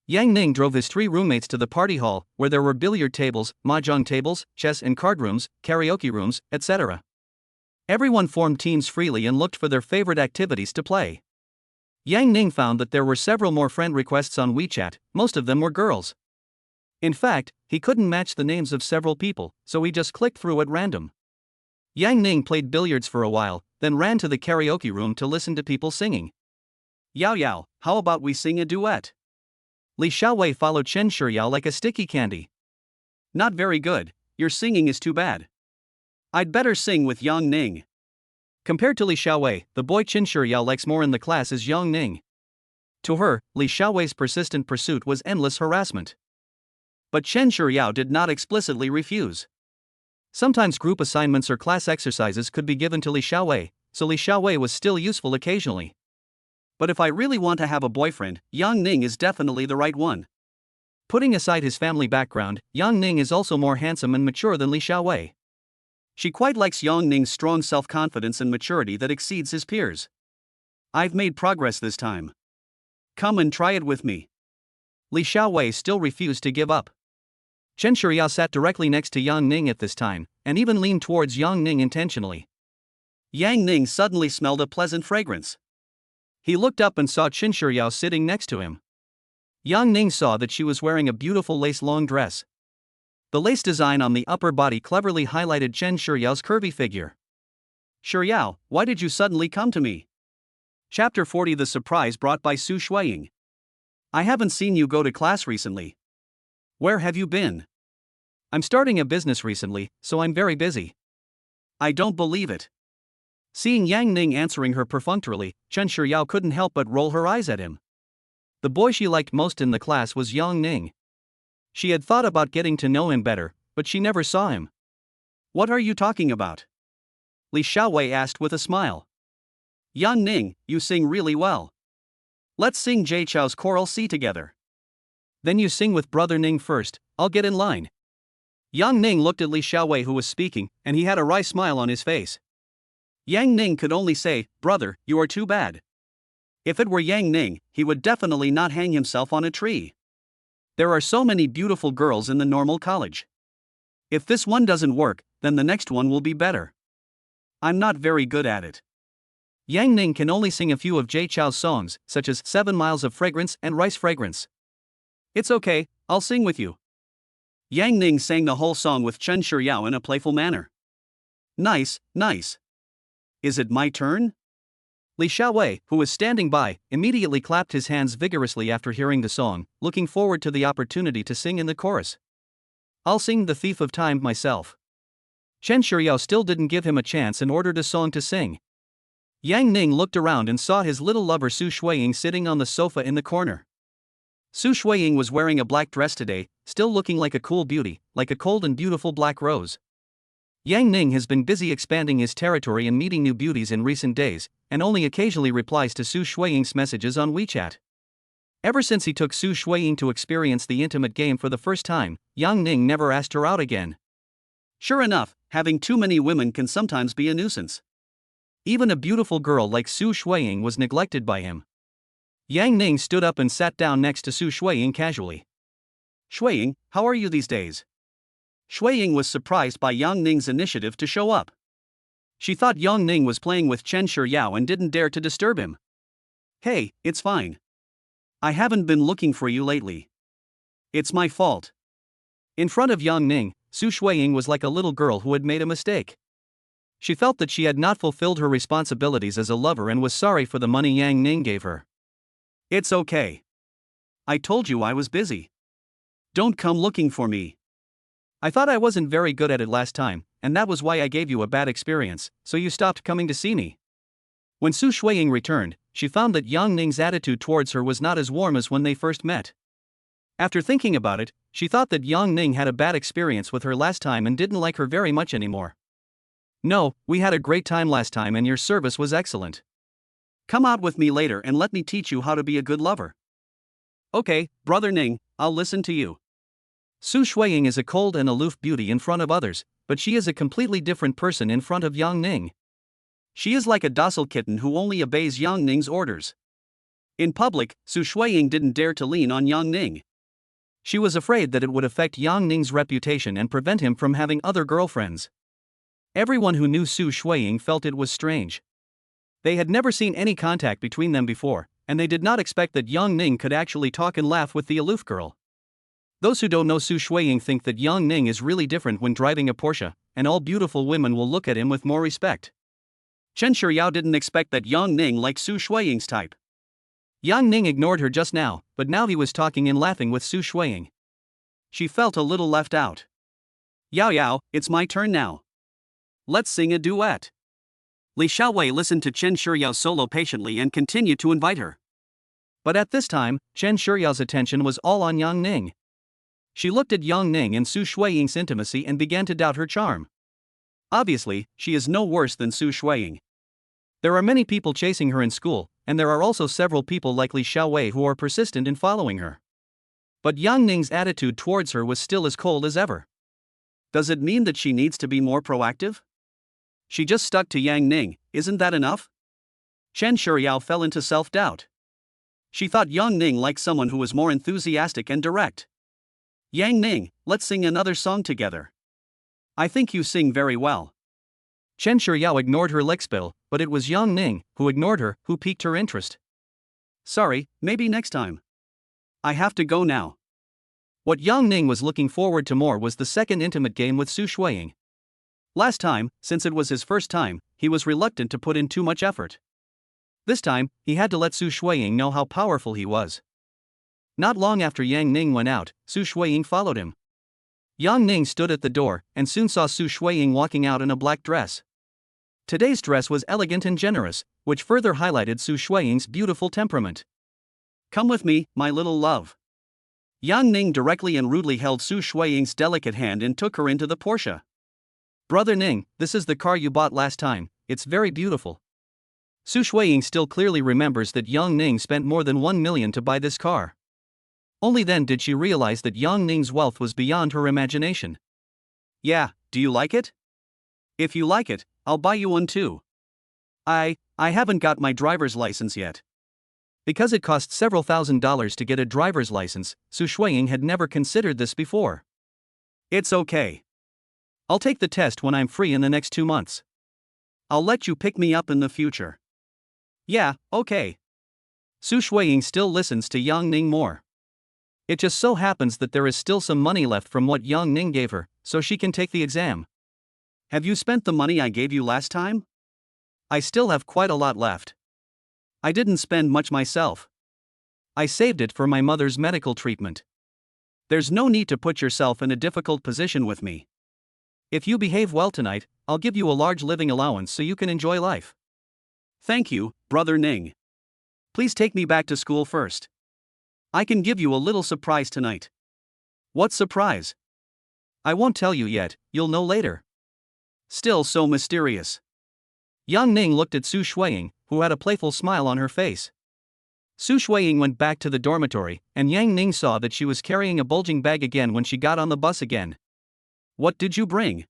Yang Ning drove his 3 roommates to the party hall, where there were billiard tables, mahjong tables, chess and card rooms, karaoke rooms, etc. Everyone formed teams freely and looked for their favorite activities to play. Yang Ning found that there were several more friend requests on WeChat, most of them were girls. In fact, he couldn't match the names of several people, so he just clicked through at random. Yang Ning played billiards for a while, then ran to the karaoke room to listen to people singing. Yao Yao, how about we sing a duet? Li Xiaowei followed Chen Shiyao like a sticky candy. Not very good, your singing is too bad. I'd better sing with Yang Ning. Compared to Li Xiaowei, the boy Chen Shiyao likes more in the class is Yang Ning. To her, Li Xiaowei's persistent pursuit was endless harassment. But Chen Shiyao did not explicitly refuse. Sometimes group assignments or class exercises could be given to Li Xiaowei, so Li Xiaowei was still useful occasionally. But if I really want to have a boyfriend, Yang Ning is definitely the right one. Putting aside his family background, Yang Ning is also more handsome and mature than Li Xiaowei. She quite likes Yang Ning's strong self-confidence and maturity that exceeds his peers. I've made progress this time. Come and try it with me. Li Xiaowei still refused to give up. Chen Shiyao sat directly next to Yang Ning at this time, and even leaned towards Yang Ning intentionally. Yang Ning suddenly smelled a pleasant fragrance. He looked up and saw Chen Shiyao sitting next to him. Yang Ning saw that she was wearing a beautiful lace long dress. The lace design on the upper body cleverly highlighted Chen Shiyao's curvy figure. Shiyao, why did you suddenly come to me? Chapter 40 The Surprise Brought by Su Shuiying. I haven't seen you go to class recently. Where have you been? I'm starting a business recently, so I'm very busy. I don't believe it. Seeing Yang Ning answering her perfunctorily, Chen Shiyao couldn't help but roll her eyes at him. The boy she liked most in the class was Yang Ning. She had thought about getting to know him better, but she never saw him. What are you talking about? Li Xiaowei asked with a smile. Yang Ning, you sing really well. Let's sing Jay Chou's Choral C together. Then you sing with Brother Ning first, I'll get in line. Yang Ning looked at Li Xiaowei who was speaking, and he had a wry smile on his face. Yang Ning could only say, "Brother, you are too bad." If it were Yang Ning, he would definitely not hang himself on a tree. There are so many beautiful girls in the normal college. If this one doesn't work, then the next one will be better. I'm not very good at it. Yang Ning can only sing a few of Jay Chou's songs, such as 7 Miles of Fragrance and Rice Fragrance. It's okay, I'll sing with you. Yang Ning sang the whole song with Chen Shiryao in a playful manner. Nice, nice. Is it my turn? Li Xiaowei, who was standing by, immediately clapped his hands vigorously after hearing the song, looking forward to the opportunity to sing in the chorus. I'll sing The Thief of Time myself. Chen Shiryao still didn't give him a chance and ordered a song to sing. Yang Ning looked around and saw his little lover Su Shuiying sitting on the sofa in the corner. Su Shuiying was wearing a black dress today, still looking like a cool beauty, like a cold and beautiful black rose. Yang Ning has been busy expanding his territory and meeting new beauties in recent days, and only occasionally replies to Su Shuiying's messages on WeChat. Ever since he took Su Shuiying to experience the intimate game for the first time, Yang Ning never asked her out again. Sure enough, having too many women can sometimes be a nuisance. Even a beautiful girl like Su Shuiying was neglected by him. Yang Ning stood up and sat down next to Su Shuiying casually. Shuiying, how are you these days? Shuiying was surprised by Yang Ning's initiative to show up. She thought Yang Ning was playing with Chen Shiryao and didn't dare to disturb him. Hey, it's fine. I haven't been looking for you lately. It's my fault. In front of Yang Ning, Su Shuiying was like a little girl who had made a mistake. She felt that she had not fulfilled her responsibilities as a lover and was sorry for the money Yang Ning gave her. It's okay. I told you I was busy. Don't come looking for me. I thought I wasn't very good at it last time, and that was why I gave you a bad experience, so you stopped coming to see me. When Su Shuiying returned, she found that Yang Ning's attitude towards her was not as warm as when they first met. After thinking about it, she thought that Yang Ning had a bad experience with her last time and didn't like her very much anymore. No, we had a great time last time and your service was excellent. Come out with me later and let me teach you how to be a good lover. Okay, brother Ning, I'll listen to you. Su Shuiying is a cold and aloof beauty in front of others, but she is a completely different person in front of Yang Ning. She is like a docile kitten who only obeys Yang Ning's orders. In public, Su Shuiying didn't dare to lean on Yang Ning. She was afraid that it would affect Yang Ning's reputation and prevent him from having other girlfriends. Everyone who knew Su Shuiying felt it was strange. They had never seen any contact between them before, and they did not expect that Yang Ning could actually talk and laugh with the aloof girl. Those who don't know Su Shuiying think that Yang Ning is really different when driving a Porsche, and all beautiful women will look at him with more respect. Chen Shiryao didn't expect that Yang Ning liked Su Shuiying's type. Yang Ning ignored her just now, but now he was talking and laughing with Su Shuiying. She felt a little left out. Yao Yao, it's my turn now. Let's sing a duet. Li Xiaowei listened to Chen Shiryao's solo patiently and continued to invite her. But at this time, Chen Shiryao's attention was all on Yang Ning. She looked at Yang Ning and Su Shuiying's intimacy and began to doubt her charm. Obviously, she is no worse than Su Shuiying. There are many people chasing her in school, and there are also several people like Li Xiaowei who are persistent in following her. But Yang Ning's attitude towards her was still as cold as ever. Does it mean that she needs to be more proactive? She just stuck to Yang Ning, isn't that enough? Chen Shiryao fell into self-doubt. She thought Yang Ning liked someone who was more enthusiastic and direct. Yang Ning, let's sing another song together. I think you sing very well. Chen Shiryao ignored her lickspill, but it was Yang Ning, who ignored her, who piqued her interest. Sorry, maybe next time. I have to go now. What Yang Ning was looking forward to more was the second intimate game with Su Shuiying. Last time, since it was his first time, he was reluctant to put in too much effort. This time, he had to let Su Shuiying know how powerful he was. Not long after Yang Ning went out, Su Shuiying followed him. Yang Ning stood at the door, and soon saw Su Shuiying walking out in a black dress. Today's dress was elegant and generous, which further highlighted Su Shuiying's beautiful temperament. Come with me, my little love. Yang Ning directly and rudely held Su Shuiying's delicate hand and took her into the Porsche. Brother Ning, this is the car you bought last time, it's very beautiful. Su Shuiying still clearly remembers that Yang Ning spent more than 1 million to buy this car. Only then did she realize that Yang Ning's wealth was beyond her imagination. Yeah, do you like it? If you like it, I'll buy you one too. I haven't got my driver's license yet. Because it cost several $1,000s to get a driver's license, Su Shuiying had never considered this before. It's okay. I'll take the test when I'm free in the next 2 months. I'll let you pick me up in the future. Yeah, okay. Su Shuiying still listens to Yang Ning more. It just so happens that there is still some money left from what Yang Ning gave her, so she can take the exam. Have you spent the money I gave you last time? I still have quite a lot left. I didn't spend much myself. I saved it for my mother's medical treatment. There's no need to put yourself in a difficult position with me. If you behave well tonight, I'll give you a large living allowance so you can enjoy life. Thank you, Brother Ning. Please take me back to school first. I can give you a little surprise tonight. What surprise? I won't tell you yet, you'll know later. Still so mysterious. Yang Ning looked at Su Shuiying, who had a playful smile on her face. Su Shuiying went back to the dormitory, and Yang Ning saw that she was carrying a bulging bag again when she got on the bus again. What did you bring?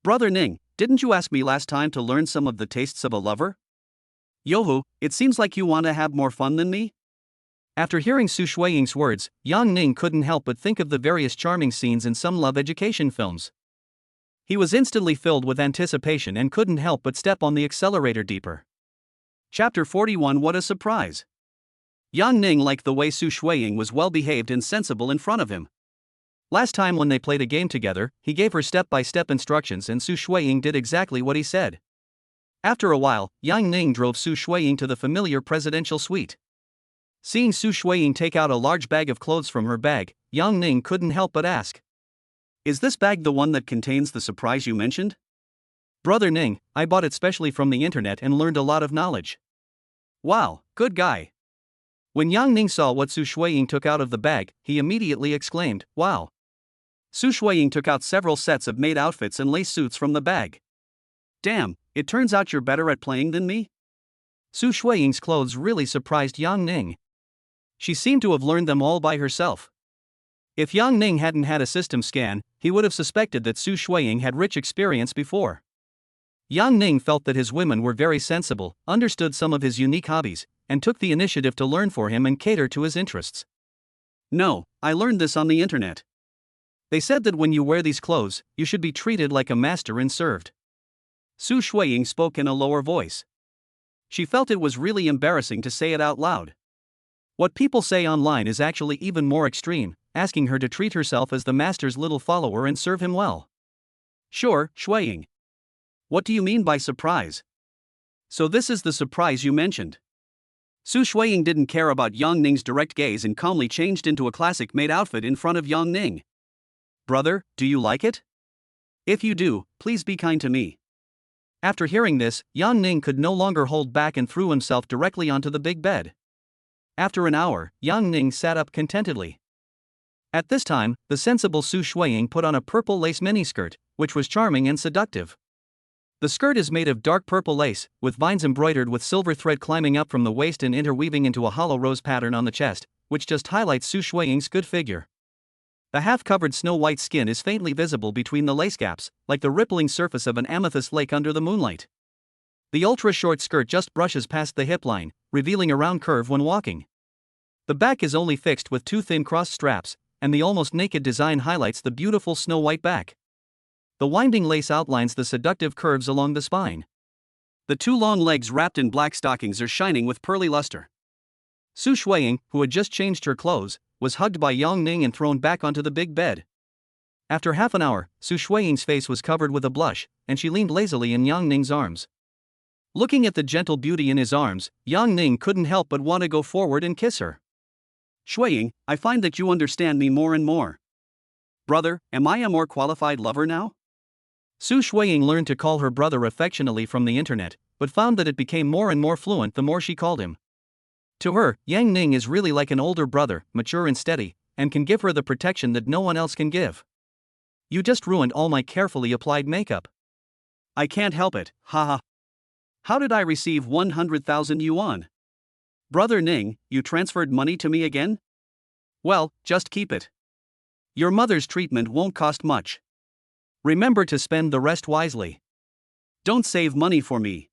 Brother Ning, didn't you ask me last time to learn some of the tastes of a lover? Yohu, it seems like you want to have more fun than me? After hearing Su Shuiying's words, Yang Ning couldn't help but think of the various charming scenes in some love education films. He was instantly filled with anticipation and couldn't help but step on the accelerator deeper. Chapter 41. What a surprise! Yang Ning liked the way Su Shuiying was well behaved and sensible in front of him. Last time when they played a game together, he gave her step-by-step instructions and Su Shuiying did exactly what he said. After a while, Yang Ning drove Su Shuiying to the familiar presidential suite. Seeing Su Shuiying take out a large bag of clothes from her bag, Yang Ning couldn't help but ask, "Is this bag the one that contains the surprise you mentioned?" Brother Ning, I bought it specially from the internet and learned a lot of knowledge. Wow, good guy. When Yang Ning saw what Su Shuiying took out of the bag, he immediately exclaimed, "Wow." Su Shuiying took out several sets of maid outfits and lace suits from the bag. Damn, it turns out you're better at playing than me? Su Shuiying's clothes really surprised Yang Ning. She seemed to have learned them all by herself. If Yang Ning hadn't had a system scan, he would have suspected that Su Shuiying had rich experience before. Yang Ning felt that his women were very sensible, understood some of his unique hobbies, and took the initiative to learn for him and cater to his interests. No, I learned this on the internet. They said that when you wear these clothes, you should be treated like a master and served. Su Shuiying spoke in a lower voice. She felt it was really embarrassing to say it out loud. What people say online is actually even more extreme, asking her to treat herself as the master's little follower and serve him well. Sure, Shuiying. What do you mean by surprise? So this is the surprise you mentioned. Su Shuiying didn't care about Yang Ning's direct gaze and calmly changed into a classic maid outfit in front of Yang Ning. Brother, do you like it? If you do, please be kind to me. After hearing this, Yang Ning could no longer hold back and threw himself directly onto the big bed. After an hour, Yang Ning sat up contentedly. At this time, the sensible Su Shuiying put on a purple lace miniskirt, which was charming and seductive. The skirt is made of dark purple lace, with vines embroidered with silver thread climbing up from the waist and interweaving into a hollow rose pattern on the chest, which just highlights Su Shuiying's good figure. The half-covered snow-white skin is faintly visible between the lace gaps, like the rippling surface of an amethyst lake under the moonlight. The ultra-short skirt just brushes past the hip line, revealing a round curve when walking. The back is only fixed with two thin crossed straps, and the almost naked design highlights the beautiful snow-white back. The winding lace outlines the seductive curves along the spine. The two long legs wrapped in black stockings are shining with pearly luster. Su Shuiying, who had just changed her clothes, was hugged by Yang Ning and thrown back onto the big bed. After half an hour, Su Shuiying's face was covered with a blush, and she leaned lazily in Yang Ning's arms. Looking at the gentle beauty in his arms, Yang Ning couldn't help but want to go forward and kiss her. Shuiying, I find that you understand me more and more. Brother, am I a more qualified lover now? Su Shuiying learned to call her brother affectionately from the internet, but found that it became more and more fluent the more she called him. To her, Yang Ning is really like an older brother, mature and steady, and can give her the protection that no one else can give. You just ruined all my carefully applied makeup. I can't help it, haha. How did I receive 100,000 yuan? Brother Ning, you transferred money to me again? Well, just keep it. Your mother's treatment won't cost much. Remember to spend the rest wisely. Don't save money for me.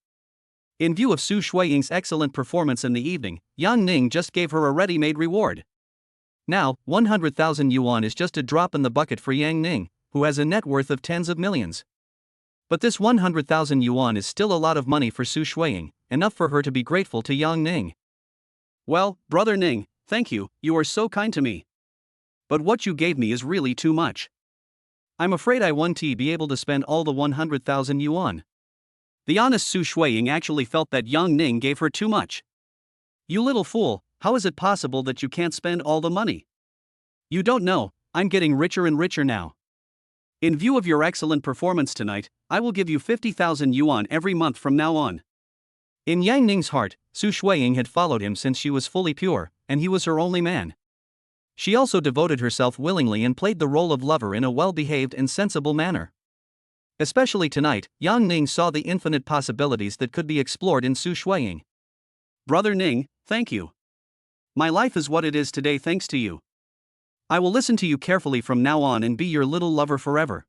In view of Su Shuiying's excellent performance in the evening, Yang Ning just gave her a ready-made reward. Now, 100,000 yuan is just a drop in the bucket for Yang Ning, who has a net worth of tens of millions. But this 100,000 yuan is still a lot of money for Su Shuiying, enough for her to be grateful to Yang Ning. Well, brother Ning, thank you, you are so kind to me. But what you gave me is really too much. I'm afraid I won't be able to spend all the 100,000 yuan. The honest Su Shuiying actually felt that Yang Ning gave her too much. You little fool, how is it possible that you can't spend all the money? You don't know, I'm getting richer and richer now. In view of your excellent performance tonight, I will give you 50,000 yuan every month from now on. In Yang Ning's heart, Su Shuiying had followed him since she was fully pure, and he was her only man. She also devoted herself willingly and played the role of lover in a well-behaved and sensible manner. Especially tonight, Yang Ning saw the infinite possibilities that could be explored in Su Shuiying. Brother Ning, thank you. My life is what it is today thanks to you. I will listen to you carefully from now on and be your little lover forever.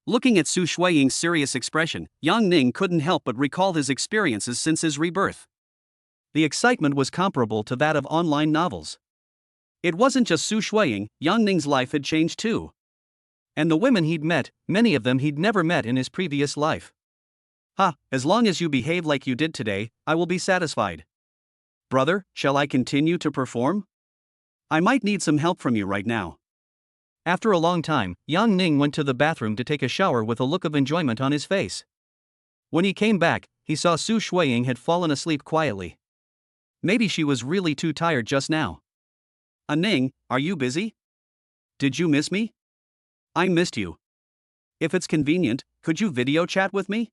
Looking at Su Shuiying's serious expression, Yang Ning couldn't help but recall his experiences since his rebirth. The excitement was comparable to that of online novels. It wasn't just Su Shuiying, Yang Ning's life had changed too. And the women he'd met, many of them he'd never met in his previous life. As long as you behave like you did today, I will be satisfied. Brother, shall I continue to perform? I might need some help from you right now. After a long time, Yang Ning went to the bathroom to take a shower with a look of enjoyment on his face. When he came back, he saw Su Shuiying had fallen asleep quietly. Maybe she was really too tired just now. Ning, are you busy? Did you miss me? I missed you. If it's convenient, could you video chat with me?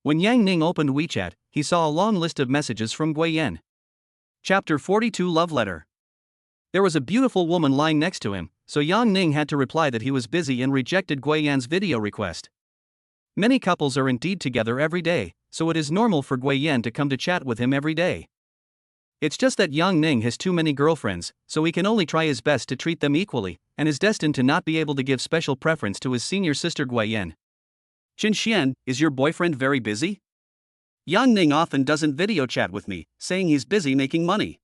When Yang Ning opened WeChat, he saw a long list of messages from Guiyan. Chapter 42 Love Letter. There was a beautiful woman lying next to him, so Yang Ning had to reply that he was busy and rejected Guiyan's video request. Many couples are indeed together every day, so it is normal for Guiyan to come to chat with him every day. It's just that Yang Ning has too many girlfriends, so he can only try his best to treat them equally, and is destined to not be able to give special preference to his senior sister Guiyan. Qin Xian, is your boyfriend very busy? Yang Ning often doesn't video chat with me, saying he's busy making money.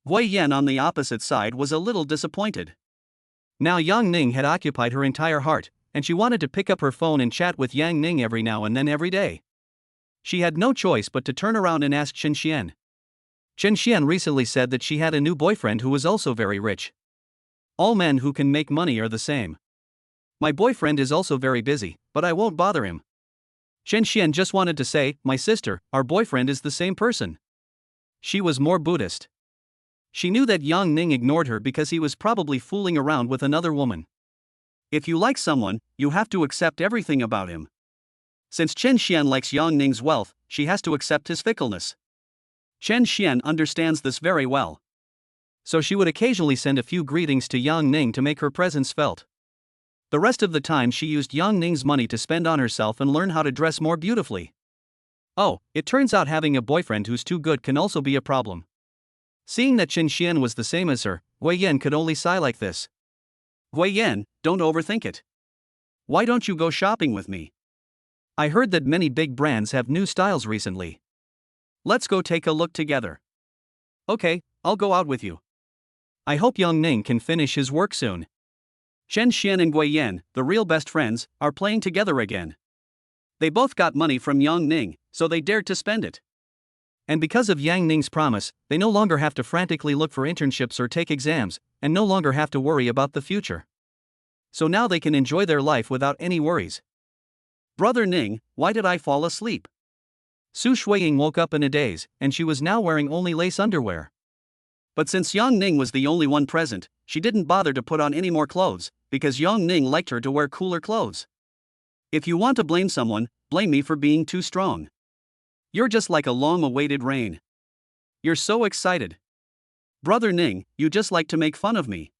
Guiyan on the opposite side was a little disappointed. Now Yang Ning had occupied her entire heart, and she wanted to pick up her phone and chat with Yang Ning every now and then every day. She had no choice but to turn around and ask Qin Xian. Qin Xian recently said that she had a new boyfriend who was also very rich. All men who can make money are the same. My boyfriend is also very busy, but I won't bother him. Qin Xian just wanted to say, my sister, our boyfriend is the same person. She was more Buddhist. She knew that Yang Ning ignored her because he was probably fooling around with another woman. If you like someone, you have to accept everything about him. Since Qin Xian likes Yang Ning's wealth, she has to accept his fickleness. Qin Xian understands this very well. So she would occasionally send a few greetings to Yang Ning to make her presence felt. The rest of the time she used Yang Ning's money to spend on herself and learn how to dress more beautifully. Oh, it turns out having a boyfriend who's too good can also be a problem. Seeing that Qin Xian was the same as her, Guiyan could only sigh like this. Guiyan, don't overthink it. Why don't you go shopping with me? I heard that many big brands have new styles recently. Let's go take a look together. Okay, I'll go out with you. I hope Yang Ning can finish his work soon. Qin Xian and Guiyan, the real best friends, are playing together again. They both got money from Yang Ning, so they dared to spend it. And because of Yang Ning's promise, they no longer have to frantically look for internships or take exams, and no longer have to worry about the future. So now they can enjoy their life without any worries. Brother Ning, why did I fall asleep? Su Shuiying woke up in a daze, and she was now wearing only lace underwear. But since Yang Ning was the only one present, she didn't bother to put on any more clothes, because Yang Ning liked her to wear cooler clothes. If you want to blame someone, blame me for being too strong. You're just like a long-awaited rain. You're so excited. Brother Ning, you just like to make fun of me.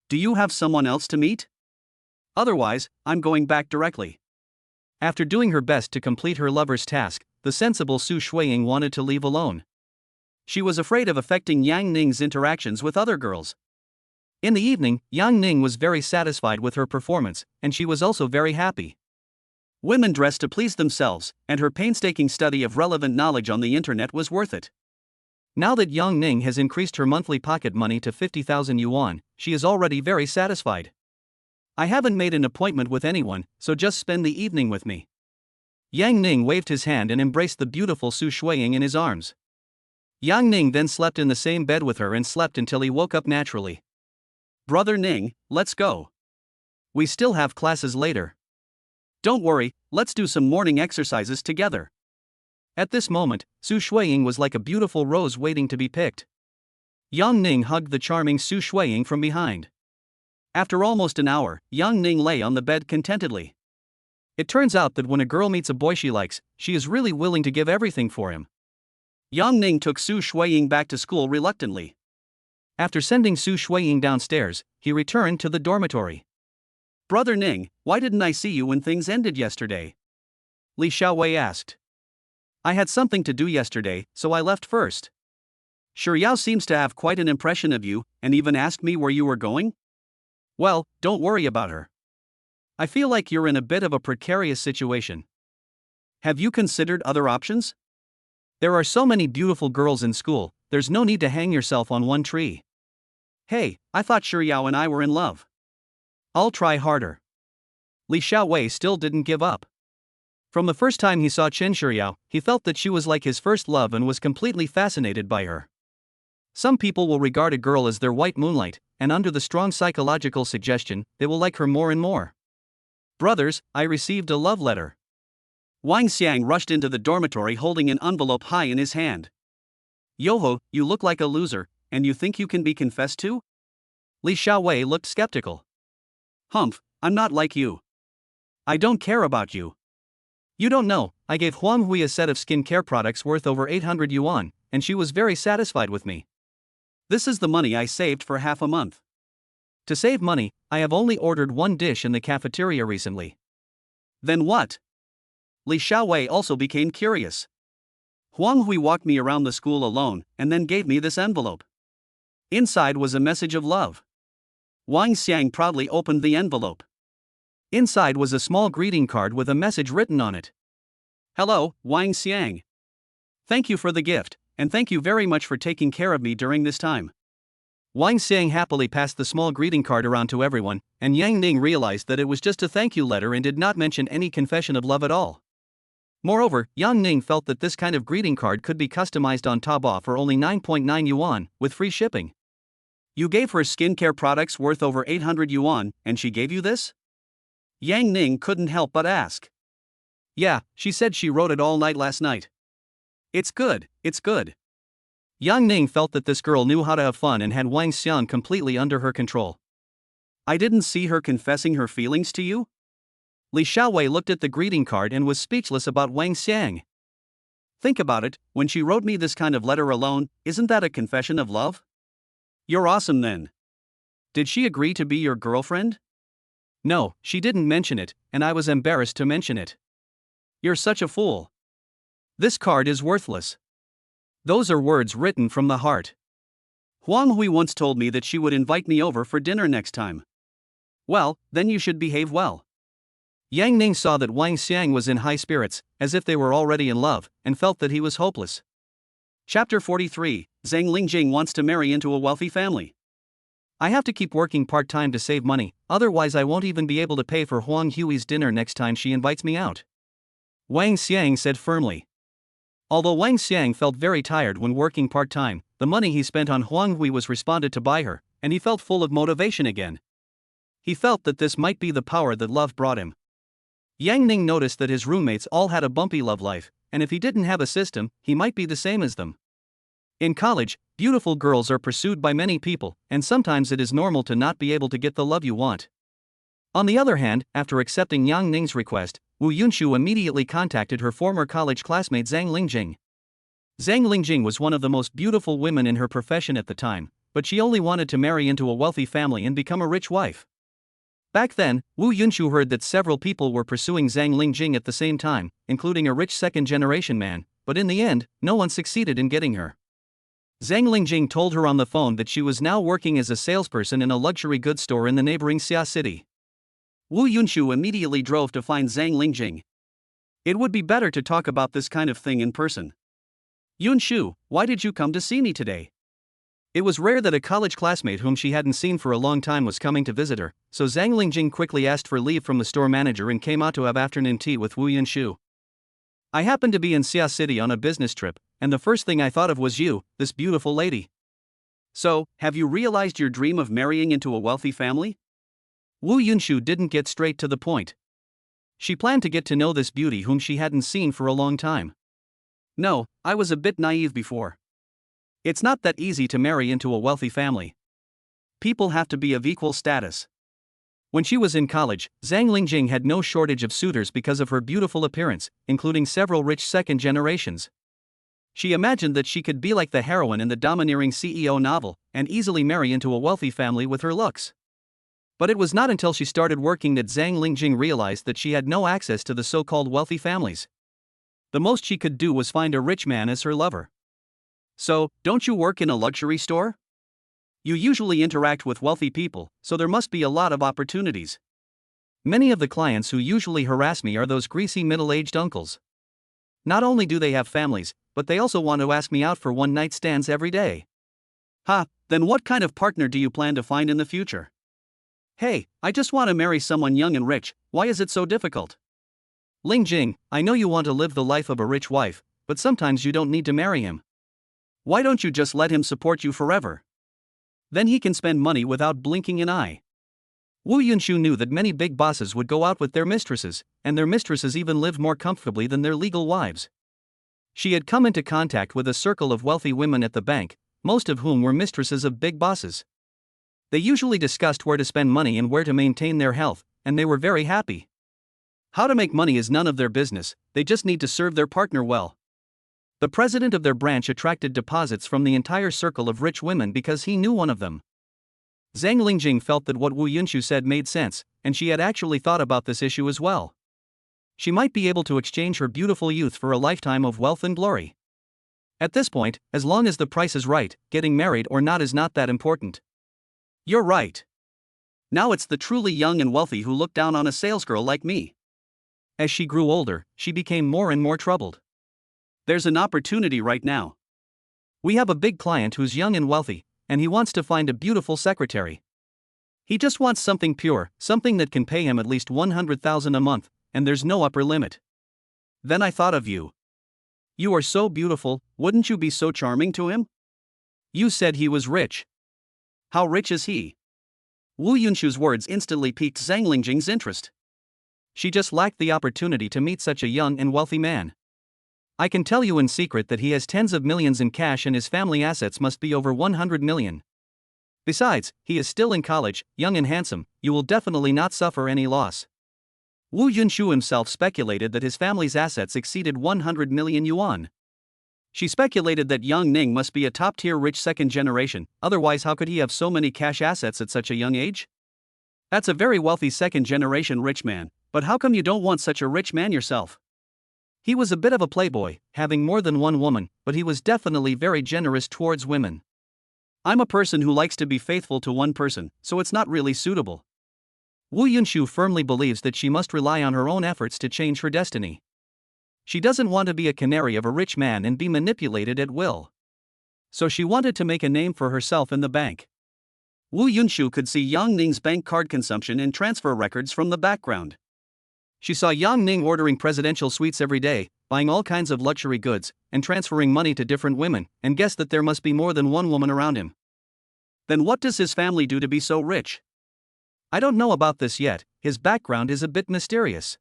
Do you have someone else to meet? Otherwise, I'm going back directly. After doing her best to complete her lover's task, the sensible Su Shuiying wanted to leave alone. She was afraid of affecting Yang Ning's interactions with other girls. In the evening, Yang Ning was very satisfied with her performance, and she was also very happy. Women dress to please themselves, and her painstaking study of relevant knowledge on the internet was worth it. Now that Yang Ning has increased her monthly pocket money to 50,000 yuan, she is already very satisfied. I haven't made an appointment with anyone, so just spend the evening with me. Yang Ning waved his hand and embraced the beautiful Su Shuiying in his arms. Yang Ning then slept in the same bed with her and slept until he woke up naturally. Brother Ning, let's go. We still have classes later. Don't worry, let's do some morning exercises together. At this moment, Su Shuiying was like a beautiful rose waiting to be picked. Yang Ning hugged the charming Su Shuiying from behind. After almost an hour, Yang Ning lay on the bed contentedly. It turns out that when a girl meets a boy she likes, she is really willing to give everything for him. Yang Ning took Su Shuiying back to school reluctantly. After sending Su Shuiying downstairs, he returned to the dormitory. Brother Ning, why didn't I see you when things ended yesterday? Li Xiaowei asked. I had something to do yesterday, so I left first. Shiryao seems to have quite an impression of you, and even asked me where you were going? Well, don't worry about her. I feel like you're in a bit of a precarious situation. Have you considered other options? There are so many beautiful girls in school, there's no need to hang yourself on one tree. Hey, I thought Shiryao and I were in love. I'll try harder. Li Xiaowei still didn't give up. From the first time he saw Chen Shiryao, he felt that she was like his first love and was completely fascinated by her. Some people will regard a girl as their white moonlight, and under the strong psychological suggestion, they will like her more and more. Brothers, I received a love letter. Wang Xiang rushed into the dormitory holding an envelope high in his hand. Yoho, you look like a loser, and you think you can be confessed to? Li Xiaowei looked skeptical. Humph, I'm not like you. I don't care about you. You don't know, I gave Huang Hui a set of skincare products worth over 800 yuan, and she was very satisfied with me. This is the money I saved for half a month. To save money, I have only ordered one dish in the cafeteria recently. Then what? Li Xiaowei also became curious. Huang Hui walked me around the school alone, and then gave me this envelope. Inside was a message of love. Wang Xiang proudly opened the envelope. Inside was a small greeting card with a message written on it. Hello, Wang Xiang. Thank you for the gift, and thank you very much for taking care of me during this time. Wang Xiang happily passed the small greeting card around to everyone, and Yang Ning realized that it was just a thank you letter and did not mention any confession of love at all. Moreover, Yang Ning felt that this kind of greeting card could be customized on Taobao for only 9.9 yuan, with free shipping. You gave her skincare products worth over 800 yuan, and she gave you this? Yang Ning couldn't help but ask. Yeah, she said she wrote it all night last night. It's good, it's good. Yang Ning felt that this girl knew how to have fun and had Wang Xiang completely under her control. I didn't see her confessing her feelings to you? Li Xiaowei looked at the greeting card and was speechless about Wang Xiang. Think about it, when she wrote me this kind of letter alone, isn't that a confession of love? You're awesome then. Did she agree to be your girlfriend? No, she didn't mention it, and I was embarrassed to mention it. You're such a fool. This card is worthless. Those are words written from the heart. Huang Hui once told me that she would invite me over for dinner next time. Well, then you should behave well. Yang Ning saw that Wang Xiang was in high spirits, as if they were already in love, and felt that he was hopeless. Chapter 43, Zhang Lingjing wants to marry into a wealthy family. I have to keep working part-time to save money, otherwise I won't even be able to pay for Huang Hui's dinner next time she invites me out. Wang Xiang said firmly. Although Wang Xiang felt very tired when working part-time, the money he spent on Huang Hui was responded to by her, and he felt full of motivation again. He felt that this might be the power that love brought him. Yang Ning noticed that his roommates all had a bumpy love life, and if he didn't have a system, he might be the same as them. In college, beautiful girls are pursued by many people, and sometimes it is normal to not be able to get the love you want. On the other hand, after accepting Yang Ning's request, Wu Yunshu immediately contacted her former college classmate Zhang Lingjing. Zhang Lingjing was one of the most beautiful women in her profession at the time, but she only wanted to marry into a wealthy family and become a rich wife. Back then, Wu Yunshu heard that several people were pursuing Zhang Lingjing at the same time, including a rich second-generation man, but in the end, no one succeeded in getting her. Zhang Lingjing told her on the phone that she was now working as a salesperson in a luxury goods store in the neighboring Xia city. Wu Yunshu immediately drove to find Zhang Lingjing. It would be better to talk about this kind of thing in person. Yunshu, why did you come to see me today? It was rare that a college classmate whom she hadn't seen for a long time was coming to visit her, so Zhang Lingjing quickly asked for leave from the store manager and came out to have afternoon tea with Wu Yunshu. I happened to be in Xia City on a business trip, and the first thing I thought of was you, this beautiful lady. So, have you realized your dream of marrying into a wealthy family? Wu Yunshu didn't get straight to the point. She planned to get to know this beauty whom she hadn't seen for a long time. No, I was a bit naive before. It's not that easy to marry into a wealthy family. People have to be of equal status. When she was in college, Zhang Lingjing had no shortage of suitors because of her beautiful appearance, including several rich second generations. She imagined that she could be like the heroine in the domineering CEO novel and easily marry into a wealthy family with her looks. But it was not until she started working that Zhang Lingjing realized that she had no access to the so-called wealthy families. The most she could do was find a rich man as her lover. So, don't you work in a luxury store? You usually interact with wealthy people, so there must be a lot of opportunities. Many of the clients who usually harass me are those greasy middle-aged uncles. Not only do they have families, but they also want to ask me out for one-night stands every day. Then what kind of partner do you plan to find in the future? Hey, I just want to marry someone young and rich, why is it so difficult? Lingjing, I know you want to live the life of a rich wife, but sometimes you don't need to marry him. Why don't you just let him support you forever? Then he can spend money without blinking an eye. Wu Yunshu knew that many big bosses would go out with their mistresses, and their mistresses even lived more comfortably than their legal wives. She had come into contact with a circle of wealthy women at the bank, most of whom were mistresses of big bosses. They usually discussed where to spend money and where to maintain their health, and they were very happy. How to make money is none of their business, they just need to serve their partner well. The president of their branch attracted deposits from the entire circle of rich women because he knew one of them. Zhang Lingjing felt that what Wu Yunshu said made sense, and she had actually thought about this issue as well. She might be able to exchange her beautiful youth for a lifetime of wealth and glory. At this point, as long as the price is right, getting married or not is not that important. You're right. Now it's the truly young and wealthy who look down on a salesgirl like me. As she grew older, she became more and more troubled. There's an opportunity right now. We have a big client who's young and wealthy, and he wants to find a beautiful secretary. He just wants something pure, something that can pay him at least 100,000 a month, and there's no upper limit. Then I thought of you. You are so beautiful, wouldn't you be so charming to him? You said he was rich. How rich is he? Wu Yunshu's words instantly piqued Zhang Lingjing's interest. She just lacked the opportunity to meet such a young and wealthy man. I can tell you in secret that he has tens of millions in cash and his family assets must be over 100 million. Besides, he is still in college, young and handsome, you will definitely not suffer any loss. Wu Yunshu himself speculated that his family's assets exceeded 100 million yuan. She speculated that Yang Ning must be a top-tier rich second generation, otherwise how could he have so many cash assets at such a young age? That's a very wealthy second-generation rich man, but how come you don't want such a rich man yourself? He was a bit of a playboy, having more than one woman, but he was definitely very generous towards women. I'm a person who likes to be faithful to one person, so it's not really suitable. Wu Yunshu firmly believes that she must rely on her own efforts to change her destiny. She doesn't want to be a canary of a rich man and be manipulated at will. So she wanted to make a name for herself in the bank. Wu Yunshu could see Yang Ning's bank card consumption and transfer records from the background. She saw Yang Ning ordering presidential suites every day, buying all kinds of luxury goods, and transferring money to different women, and guessed that there must be more than one woman around him. Then what does his family do to be so rich? I don't know about this yet, his background is a bit mysterious.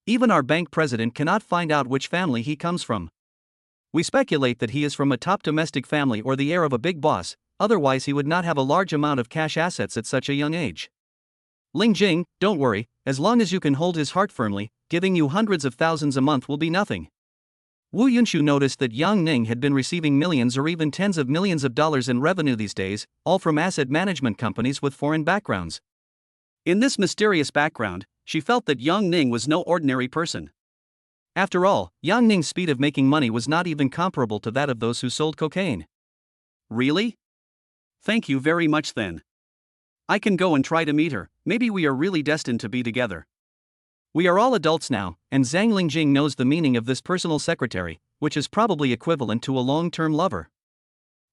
Even our bank president cannot find out which family he comes from. We speculate that he is from a top domestic family or the heir of a big boss, otherwise he would not have a large amount of cash assets at such a young age. Lingjing, don't worry, as long as you can hold his heart firmly, giving you hundreds of thousands a month will be nothing. Wu Yunshu noticed that Yang Ning had been receiving millions or even tens of millions of dollars in revenue these days, all from asset management companies with foreign backgrounds. In this mysterious background, she felt that Yang Ning was no ordinary person. After all, Yang Ning's speed of making money was not even comparable to that of those who sold cocaine. Really? Thank you very much then. I can go and try to meet her, maybe we are really destined to be together. We are all adults now, and Zhang Lingjing knows the meaning of this personal secretary, which is probably equivalent to a long-term lover.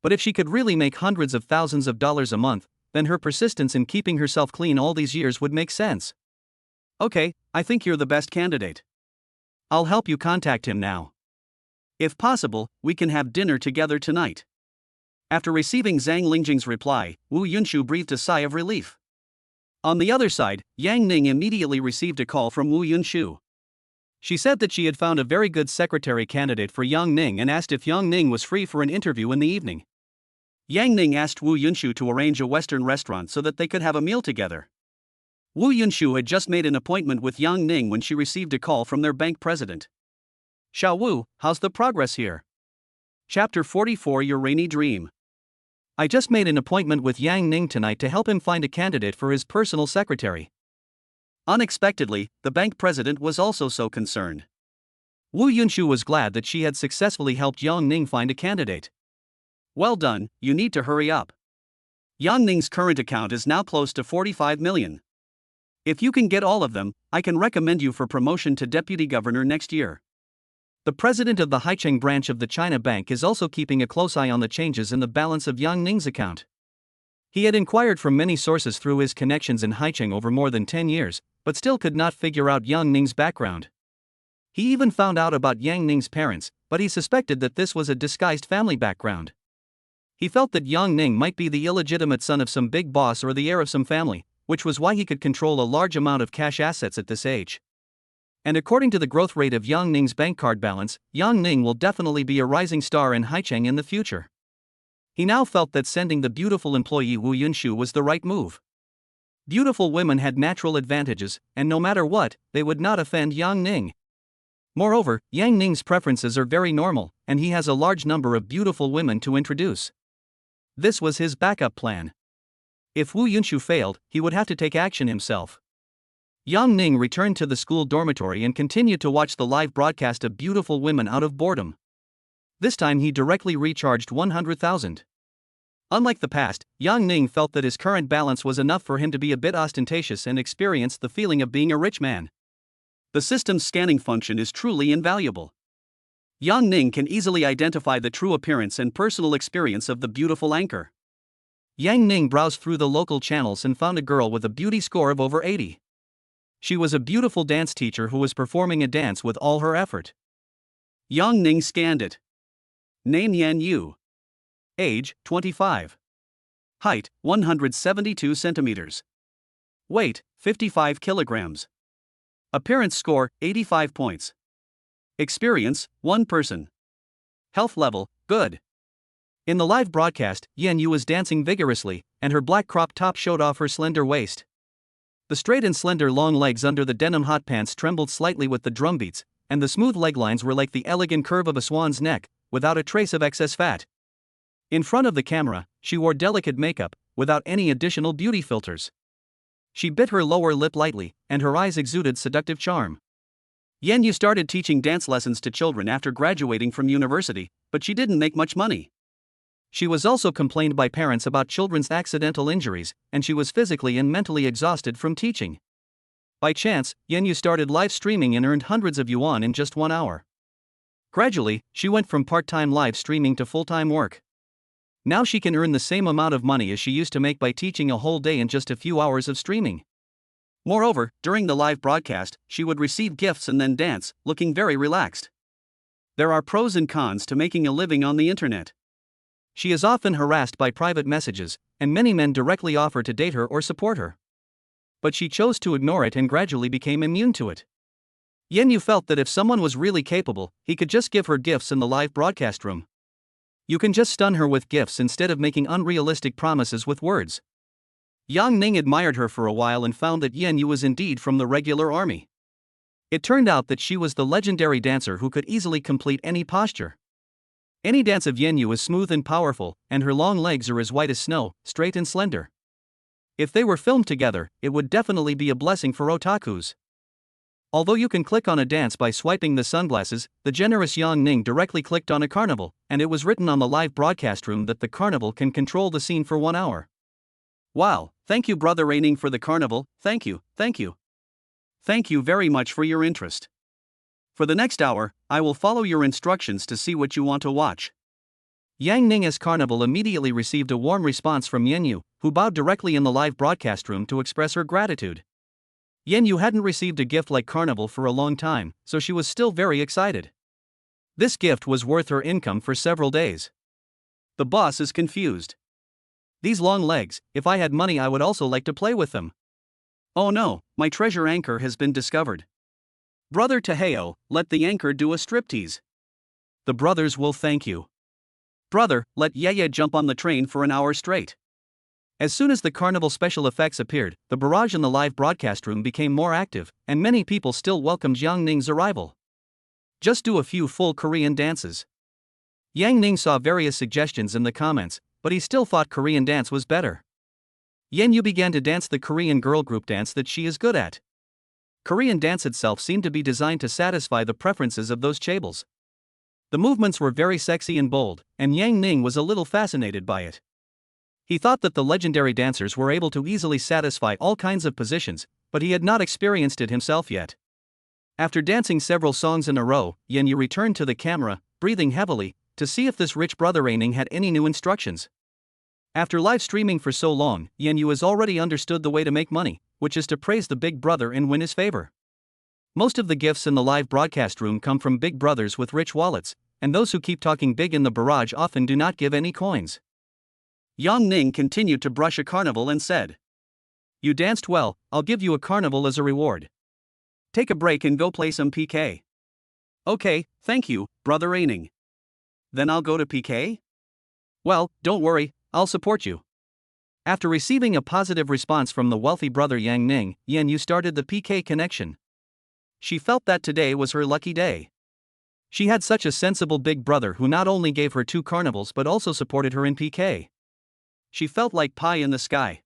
But if she could really make hundreds of thousands of dollars a month, then her persistence in keeping herself clean all these years would make sense. Okay, I think you're the best candidate. I'll help you contact him now. If possible, we can have dinner together tonight. After receiving Zhang Lingjing's reply, Wu Yunshu breathed a sigh of relief. On the other side, Yang Ning immediately received a call from Wu Yunshu. She said that she had found a very good secretary candidate for Yang Ning and asked if Yang Ning was free for an interview in the evening. Yang Ning asked Wu Yunshu to arrange a Western restaurant so that they could have a meal together. Wu Yunshu had just made an appointment with Yang Ning when she received a call from their bank president. Xiao Wu, how's the progress here? Chapter 44 Your Rainy Dream. I just made an appointment with Yang Ning tonight to help him find a candidate for his personal secretary. Unexpectedly, the bank president was also so concerned. Wu Yunshu was glad that she had successfully helped Yang Ning find a candidate. Well done, you need to hurry up. Yang Ning's current account is now close to 45 million. If you can get all of them, I can recommend you for promotion to deputy governor next year. The president of the Haicheng branch of the China Bank is also keeping a close eye on the changes in the balance of Yang Ning's account. He had inquired from many sources through his connections in Haicheng over more than 10 years, but still could not figure out Yang Ning's background. He even found out about Yang Ning's parents, but he suspected that this was a disguised family background. He felt that Yang Ning might be the illegitimate son of some big boss or the heir of some family, which was why he could control a large amount of cash assets at this age. And according to the growth rate of Yang Ning's bank card balance, Yang Ning will definitely be a rising star in Haicheng in the future. He now felt that sending the beautiful employee Wu Yunshu was the right move. Beautiful women had natural advantages, and no matter what, they would not offend Yang Ning. Moreover, Yang Ning's preferences are very normal, and he has a large number of beautiful women to introduce. This was his backup plan. If Wu Yunshu failed, he would have to take action himself. Yang Ning returned to the school dormitory and continued to watch the live broadcast of beautiful women out of boredom. This time he directly recharged 100,000. Unlike the past, Yang Ning felt that his current balance was enough for him to be a bit ostentatious and experienced the feeling of being a rich man. The system's scanning function is truly invaluable. Yang Ning can easily identify the true appearance and personal experience of the beautiful anchor. Yang Ning browsed through the local channels and found a girl with a beauty score of over 80. She was a beautiful dance teacher who was performing a dance with all her effort. Yang Ning scanned it. Name Yan Yu. Age, 25. Height, 172 centimeters. Weight, 55 kilograms. Appearance score, 85 points. Experience, 1 person. Health level, good. In the live broadcast, Yan Yu was dancing vigorously, and her black crop top showed off her slender waist. The straight and slender long legs under the denim hot pants trembled slightly with the drum beats, and the smooth leg lines were like the elegant curve of a swan's neck, without a trace of excess fat. In front of the camera, she wore delicate makeup, without any additional beauty filters. She bit her lower lip lightly, and her eyes exuded seductive charm. Yan Yu started teaching dance lessons to children after graduating from university, but she didn't make much money. She was also complained by parents about children's accidental injuries, and she was physically and mentally exhausted from teaching. By chance, Yan Yu started live streaming and earned hundreds of yuan in just 1 hour. Gradually, she went from part-time live streaming to full-time work. Now she can earn the same amount of money as she used to make by teaching a whole day in just a few hours of streaming. Moreover, during the live broadcast, she would receive gifts and then dance, looking very relaxed. There are pros and cons to making a living on the internet. She is often harassed by private messages, and many men directly offer to date her or support her. But she chose to ignore it and gradually became immune to it. Yan Yu felt that if someone was really capable, he could just give her gifts in the live broadcast room. You can just stun her with gifts instead of making unrealistic promises with words. Yang Ning admired her for a while and found that Yan Yu was indeed from the regular army. It turned out that she was the legendary dancer who could easily complete any posture. Any dance of Yan Yu is smooth and powerful, and her long legs are as white as snow, straight and slender. If they were filmed together, it would definitely be a blessing for otakus. Although you can click on a dance by swiping the sunglasses, the generous Yang Ning directly clicked on a carnival, and it was written on the live broadcast room that the carnival can control the scene for 1 hour. Wow, thank you Brother Raining for the carnival, thank you, thank you. Thank you very much for your interest. For the next hour, I will follow your instructions to see what you want to watch. Yang Ning as Carnival immediately received a warm response from Yenyu, who bowed directly in the live broadcast room to express her gratitude. Yenyu hadn't received a gift like Carnival for a long time, so she was still very excited. This gift was worth her income for several days. The boss is confused. These long legs, if I had money I would also like to play with them. Oh no, my treasure anchor has been discovered. Brother Taheo, let the anchor do a striptease. The brothers will thank you. Brother, let Yeye jump on the train for an hour straight. As soon as the carnival special effects appeared, the barrage in the live broadcast room became more active, and many people still welcomed Yang Ning's arrival. Just do a few full Korean dances. Yang Ning saw various suggestions in the comments, but he still thought Korean dance was better. Yenyu began to dance the Korean girl group dance that she is good at. Korean dance itself seemed to be designed to satisfy the preferences of those chaebol. The movements were very sexy and bold, and Yang Ning was a little fascinated by it. He thought that the legendary dancers were able to easily satisfy all kinds of positions, but he had not experienced it himself yet. After dancing several songs in a row, Yenyu returned to the camera, breathing heavily, to see if this rich brother Raining had any new instructions. After live streaming for so long, Yenyu has already understood the way to make money, which is to praise the big brother and win his favor. Most of the gifts in the live broadcast room come from big brothers with rich wallets, and those who keep talking big in the barrage often do not give any coins. Yang Ning continued to brush a carnival and said, "You danced well, I'll give you a carnival as a reward. Take a break and go play some PK." "Okay, thank you, Brother Raining. Then I'll go to PK?" "Well, don't worry, I'll support you." After receiving a positive response from the wealthy brother Yang Ning, Yenyu started the PK connection. She felt that today was her lucky day. She had such a sensible big brother who not only gave her 2 carnivals but also supported her in PK. She felt like pie in the sky.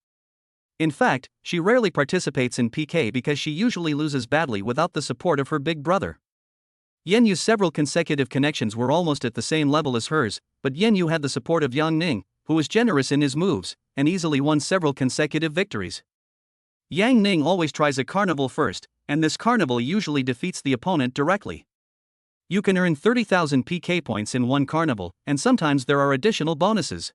In fact, she rarely participates in PK because she usually loses badly without the support of her big brother. Yenyu's several consecutive connections were almost at the same level as hers, but Yenyu had the support of Yang Ning, who was generous in his moves, and easily won several consecutive victories. Yang Ning always tries a carnival first, and this carnival usually defeats the opponent directly. You can earn 30,000 PK points in one carnival, and sometimes there are additional bonuses.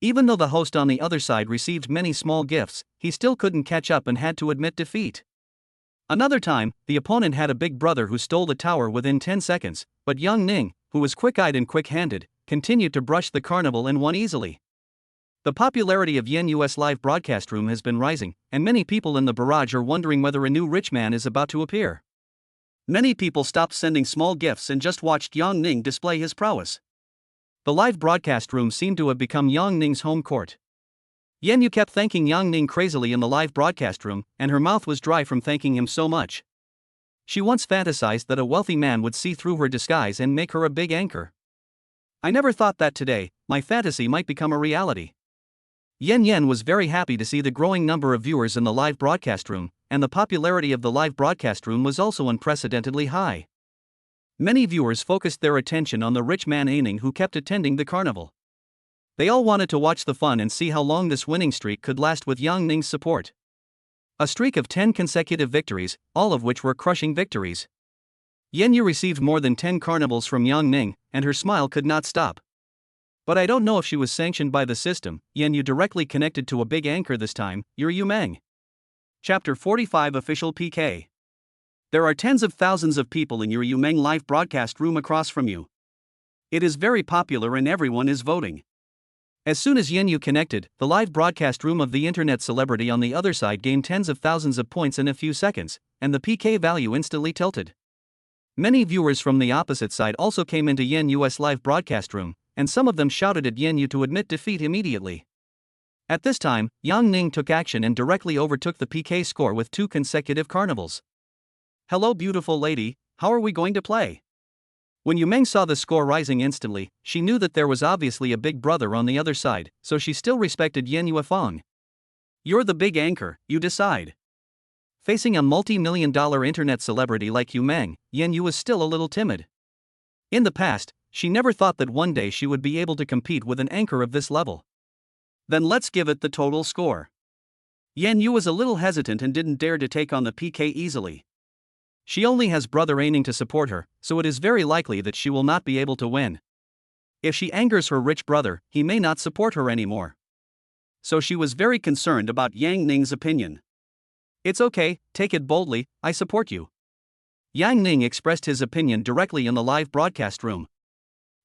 Even though the host on the other side received many small gifts, he still couldn't catch up and had to admit defeat. Another time, the opponent had a big brother who stole the tower within 10 seconds, but Yang Ning, who was quick-eyed and quick-handed, continued to brush the carnival and won easily. The popularity of Yenyu's live broadcast room has been rising, and many people in the barrage are wondering whether a new rich man is about to appear. Many people stopped sending small gifts and just watched Yang Ning display his prowess. The live broadcast room seemed to have become Yang Ning's home court. Yenyu kept thanking Yang Ning crazily in the live broadcast room, and her mouth was dry from thanking him so much. She once fantasized that a wealthy man would see through her disguise and make her a big anchor. "I never thought that today, my fantasy might become a reality." Yen was very happy to see the growing number of viewers in the live broadcast room, and the popularity of the live broadcast room was also unprecedentedly high. Many viewers focused their attention on the rich man Aining who kept attending the carnival. They all wanted to watch the fun and see how long this winning streak could last with Yang Ning's support. A streak of 10 consecutive victories, all of which were crushing victories. Yenyu received more than 10 carnivals from Yang Ning, and her smile could not stop. But I don't know if she was sanctioned by the system. Yenyu directly connected to a big anchor this time, Yu Meng. Chapter 45 Official PK. There are tens of thousands of people in your Yu Meng live broadcast room across from you. It is very popular and everyone is voting. As soon as Yenyu connected, the live broadcast room of the internet celebrity on the other side gained tens of thousands of points in a few seconds, and the PK value instantly tilted. Many viewers from the opposite side also came into Yenyu's live broadcast room, and some of them shouted at Yenyu to admit defeat immediately. At this time, Yang Ning took action and directly overtook the PK score with 2 consecutive carnivals. "Hello beautiful lady, how are we going to play?" When Yu Meng saw the score rising instantly, she knew that there was obviously a big brother on the other side, so she still respected Yenyu Fong. "You're the big anchor, you decide." Facing a multi-million-dollar internet celebrity like Yu Meng, Yan Yu was still a little timid. In the past, she never thought that one day she would be able to compete with an anchor of this level. Then let's give it the total score. Yan Yu was a little hesitant and didn't dare to take on the PK easily. She only has brother Aining to support her, so it is very likely that she will not be able to win. If she angers her rich brother, he may not support her anymore. So she was very concerned about Yang Ning's opinion. It's okay, take it boldly, I support you. Yang Ning expressed his opinion directly in the live broadcast room.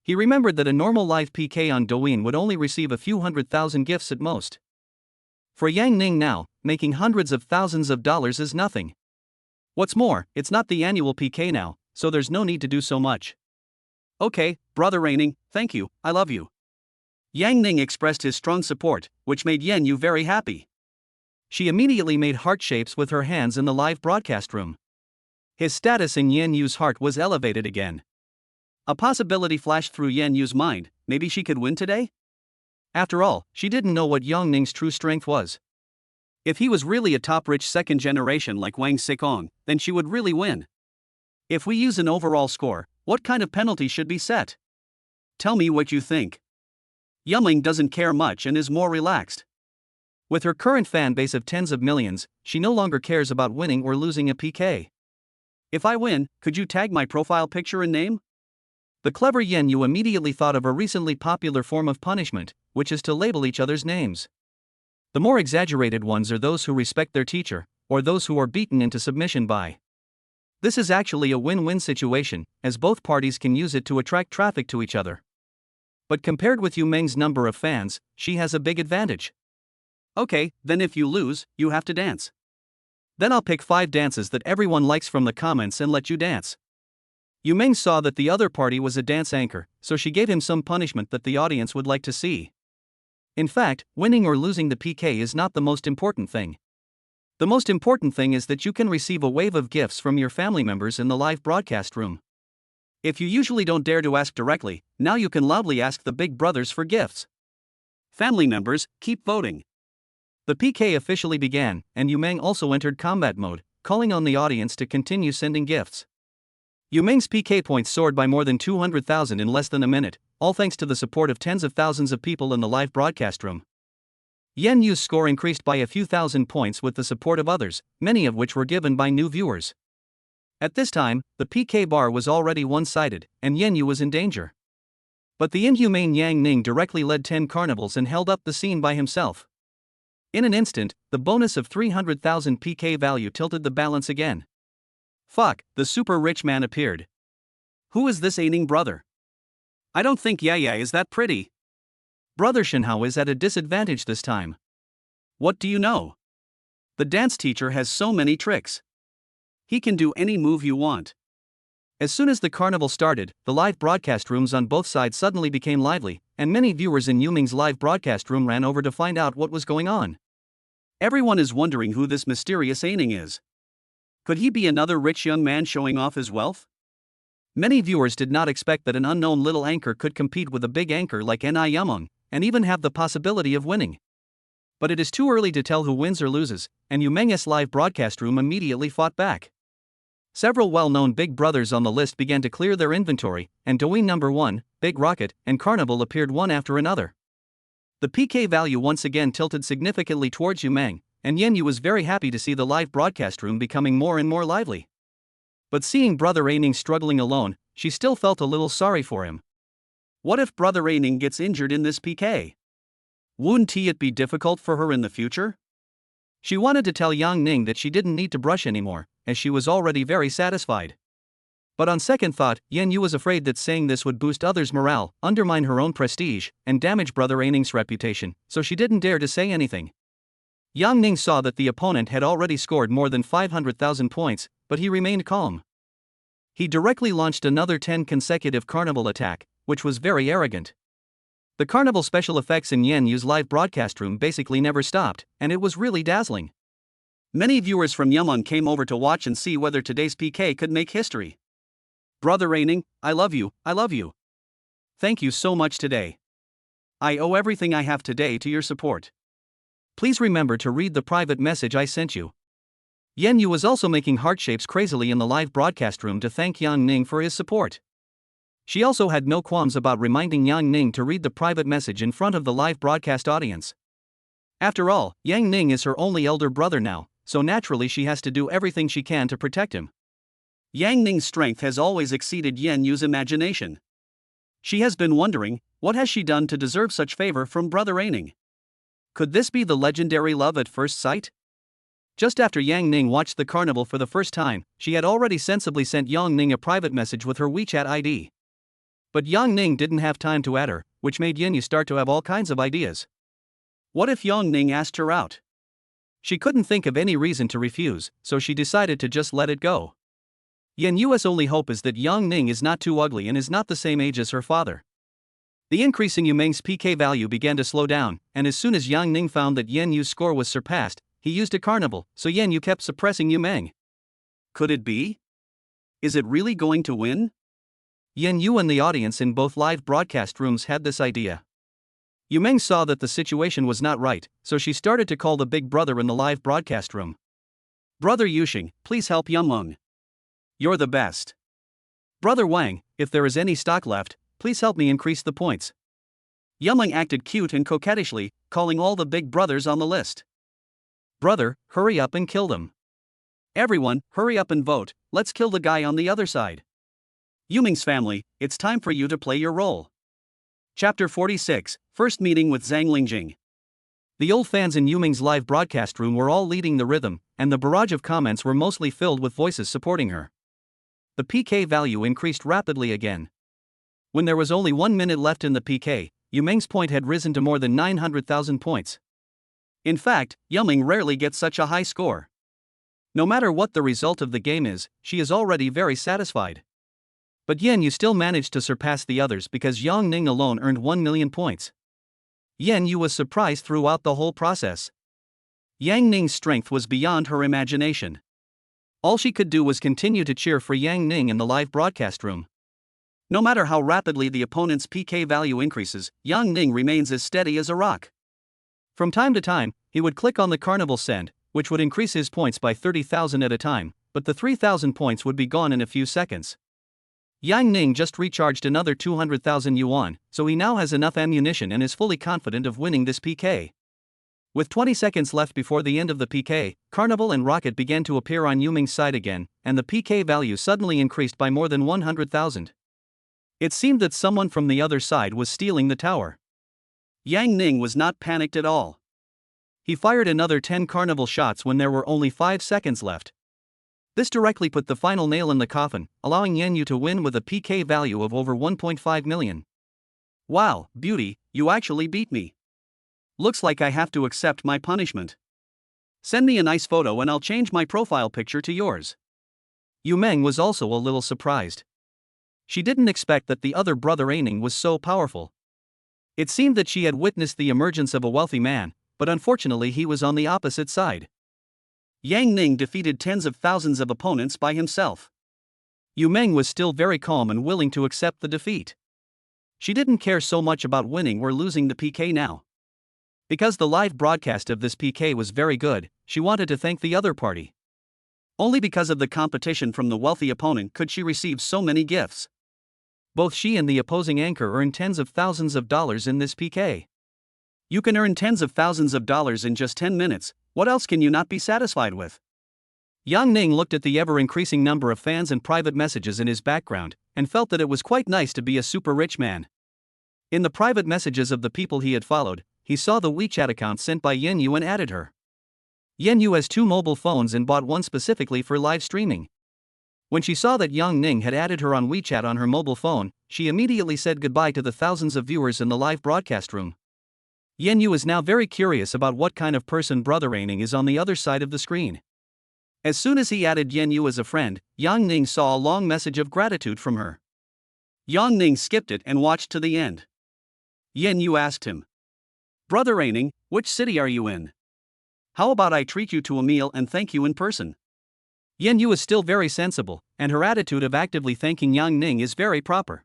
He remembered that a normal live PK on Douyin would only receive a few 100,000 gifts at most. For Yang Ning now, making hundreds of thousands of dollars is nothing. What's more, it's not the annual PK now, so there's no need to do so much. Okay, brother Aining, thank you, I love you. Yang Ning expressed his strong support, which made Yan Yu very happy. She immediately made heart shapes with her hands in the live broadcast room. His status in Yan Yu's heart was elevated again. A possibility flashed through Yan Yu's mind, maybe she could win today? After all, she didn't know what Yang Ning's true strength was. If he was really a top-rich second generation like Wang Xikong, then she would really win. If we use an overall score, what kind of penalty should be set? Tell me what you think. Yumling doesn't care much and is more relaxed. With her current fan base of tens of millions, she no longer cares about winning or losing a PK. If I win, could you tag my profile picture and name? The clever Yan Yu immediately thought of a recently popular form of punishment, which is to label each other's names. The more exaggerated ones are those who respect their teacher, or those who are beaten into submission by. This is actually a win-win situation, as both parties can use it to attract traffic to each other. But compared with Yu Meng's number of fans, she has a big advantage. Okay, then if you lose, you have to dance. Then I'll pick 5 dances that everyone likes from the comments and let you dance. Yu Meng saw that the other party was a dance anchor, so she gave him some punishment that the audience would like to see. In fact, winning or losing the PK is not the most important thing. The most important thing is that you can receive a wave of gifts from your family members in the live broadcast room. If you usually don't dare to ask directly, now you can loudly ask the big brothers for gifts. Family members, keep voting. The PK officially began, and Yu Meng also entered combat mode, calling on the audience to continue sending gifts. Yu Meng's PK points soared by more than 200,000 in less than a minute, all thanks to the support of tens of thousands of people in the live broadcast room. Yan Yu's score increased by a few thousand points with the support of others, many of which were given by new viewers. At this time, the PK bar was already one-sided, and Yan Yu was in danger. But the inhumane Yang Ning directly led 10 carnivals and held up the scene by himself. In an instant, the bonus of 300,000 PK value tilted the balance again. Fuck, the super rich man appeared. Who is this Aining brother? I don't think Yaya is that pretty. Brother Shenhao is at a disadvantage this time. What do you know? The dance teacher has so many tricks. He can do any move you want. As soon as the carnival started, the live broadcast rooms on both sides suddenly became lively, and many viewers in Yu Meng's live broadcast room ran over to find out what was going on. Everyone is wondering who this mysterious Aining is. Could he be another rich young man showing off his wealth? Many viewers did not expect that an unknown little anchor could compete with a big anchor like Ni Yameng, and even have the possibility of winning. But it is too early to tell who wins or loses, and Yu Meng's live broadcast room immediately fought back. Several well-known big brothers on the list began to clear their inventory, and Douyin number 1, Big Rocket, and Carnival appeared one after another. The PK value once again tilted significantly towards Yu Meng, and Yan Yu was very happy to see the live broadcast room becoming more and more lively. But seeing brother Aining struggling alone, she still felt a little sorry for him. What if brother Aining gets injured in this PK? Wouldn't it be difficult for her in the future? She wanted to tell Yang Ning that she didn't need to brush anymore, as she was already very satisfied. But on second thought, Yan Yu was afraid that saying this would boost others' morale, undermine her own prestige, and damage brother Aining's reputation, so she didn't dare to say anything. Yang Ning saw that the opponent had already scored more than 500,000 points, but he remained calm. He directly launched another 10 consecutive carnival attack, which was very arrogant. The carnival special effects in Yan Yu's live broadcast room basically never stopped, and it was really dazzling. Many viewers from Yameng came over to watch and see whether today's PK could make history. Brother Aining, I love you, I love you. Thank you so much today. I owe everything I have today to your support. Please remember to read the private message I sent you. Yan Yu was also making heart shapes crazily in the live broadcast room to thank Yang Ning for his support. She also had no qualms about reminding Yang Ning to read the private message in front of the live broadcast audience. After all, Yang Ning is her only elder brother now, so naturally she has to do everything she can to protect him. Yang Ning's strength has always exceeded Yan Yu's imagination. She has been wondering, what has she done to deserve such favor from Brother Aining? Could this be the legendary love at first sight? Just after Yang Ning watched the carnival for the first time, she had already sensibly sent Yang Ning a private message with her WeChat ID. But Yang Ning didn't have time to add her, which made Yan Yu start to have all kinds of ideas. What if Yang Ning asked her out? She couldn't think of any reason to refuse, so she decided to just let it go. Yan Yu's only hope is that Yang Ning is not too ugly and is not the same age as her father. The increasing Yu Meng's PK value began to slow down, and as soon as Yang Ning found that Yan Yu's score was surpassed, he used a carnival, so Yan Yu kept suppressing Yu Meng. Could it be? Is it really going to win? Yan Yu and the audience in both live broadcast rooms had this idea. Yu Meng saw that the situation was not right, so she started to call the big brother in the live broadcast room. Brother Yuxing, please help Yu Meng. You're the best. Brother Wang, if there is any stock left, please help me increase the points. Yu Meng acted cute and coquettishly, calling all the big brothers on the list. Brother, hurry up and kill them. Everyone, hurry up and vote, let's kill the guy on the other side. Yu Meng's family, it's time for you to play your role. Chapter 46, First Meeting with Zhang Lingjing. The old fans in Yu Meng's live broadcast room were all leading the rhythm, and the barrage of comments were mostly filled with voices supporting her. The PK value increased rapidly again. When there was only 1 minute left in the PK, Yu Meng's point had risen to more than 900,000 points. In fact, Yu Meng rarely gets such a high score. No matter what the result of the game is, she is already very satisfied. But Yan Yu still managed to surpass the others because Yang Ning alone earned 1 million points. Yan Yu was surprised throughout the whole process. Yang Ning's strength was beyond her imagination. All she could do was continue to cheer for Yang Ning in the live broadcast room. No matter how rapidly the opponent's PK value increases, Yang Ning remains as steady as a rock. From time to time, he would click on the carnival send, which would increase his points by 30,000 at a time, but the 3,000 points would be gone in a few seconds. Yang Ning just recharged another 200,000 yuan, so he now has enough ammunition and is fully confident of winning this PK. With 20 seconds left before the end of the PK, Carnival and Rocket began to appear on Yu Meng's side again, and the PK value suddenly increased by more than 100,000. It seemed that someone from the other side was stealing the tower. Yang Ning was not panicked at all. He fired another 10 Carnival shots when there were only 5 seconds left. This directly put the final nail in the coffin, allowing Yan Yu to win with a PK value of over 1.5 million. Wow, beauty, you actually beat me. Looks like I have to accept my punishment. Send me a nice photo and I'll change my profile picture to yours. Yu Meng was also a little surprised. She didn't expect that the other brother Aining was so powerful. It seemed that she had witnessed the emergence of a wealthy man, but unfortunately he was on the opposite side. Yang Ning defeated tens of thousands of opponents by himself. Yu Meng was still very calm and willing to accept the defeat. She didn't care so much about winning or losing the PK now. Because the live broadcast of this PK was very good, she wanted to thank the other party. Only because of the competition from the wealthy opponent could she receive so many gifts. Both she and the opposing anchor earned tens of thousands of dollars in this PK. You can earn tens of thousands of dollars in just 10 minutes, what else can you not be satisfied with? Yang Ning looked at the ever-increasing number of fans and private messages in his background, and felt that it was quite nice to be a super rich man. In the private messages of the people he had followed, he saw the WeChat account sent by Yan Yu and added her. Yan Yu has 2 mobile phones and bought one specifically for live streaming. When she saw that Yang Ning had added her on WeChat on her mobile phone, she immediately said goodbye to the thousands of viewers in the live broadcast room. Yan Yu is now very curious about what kind of person Brother Aining is on the other side of the screen. As soon as he added Yan Yu as a friend, Yang Ning saw a long message of gratitude from her. Yang Ning skipped it and watched to the end. Yan Yu asked him, Brother Aining, which city are you in? How about I treat you to a meal and thank you in person? Yan Yu is still very sensible, and her attitude of actively thanking Yang Ning is very proper.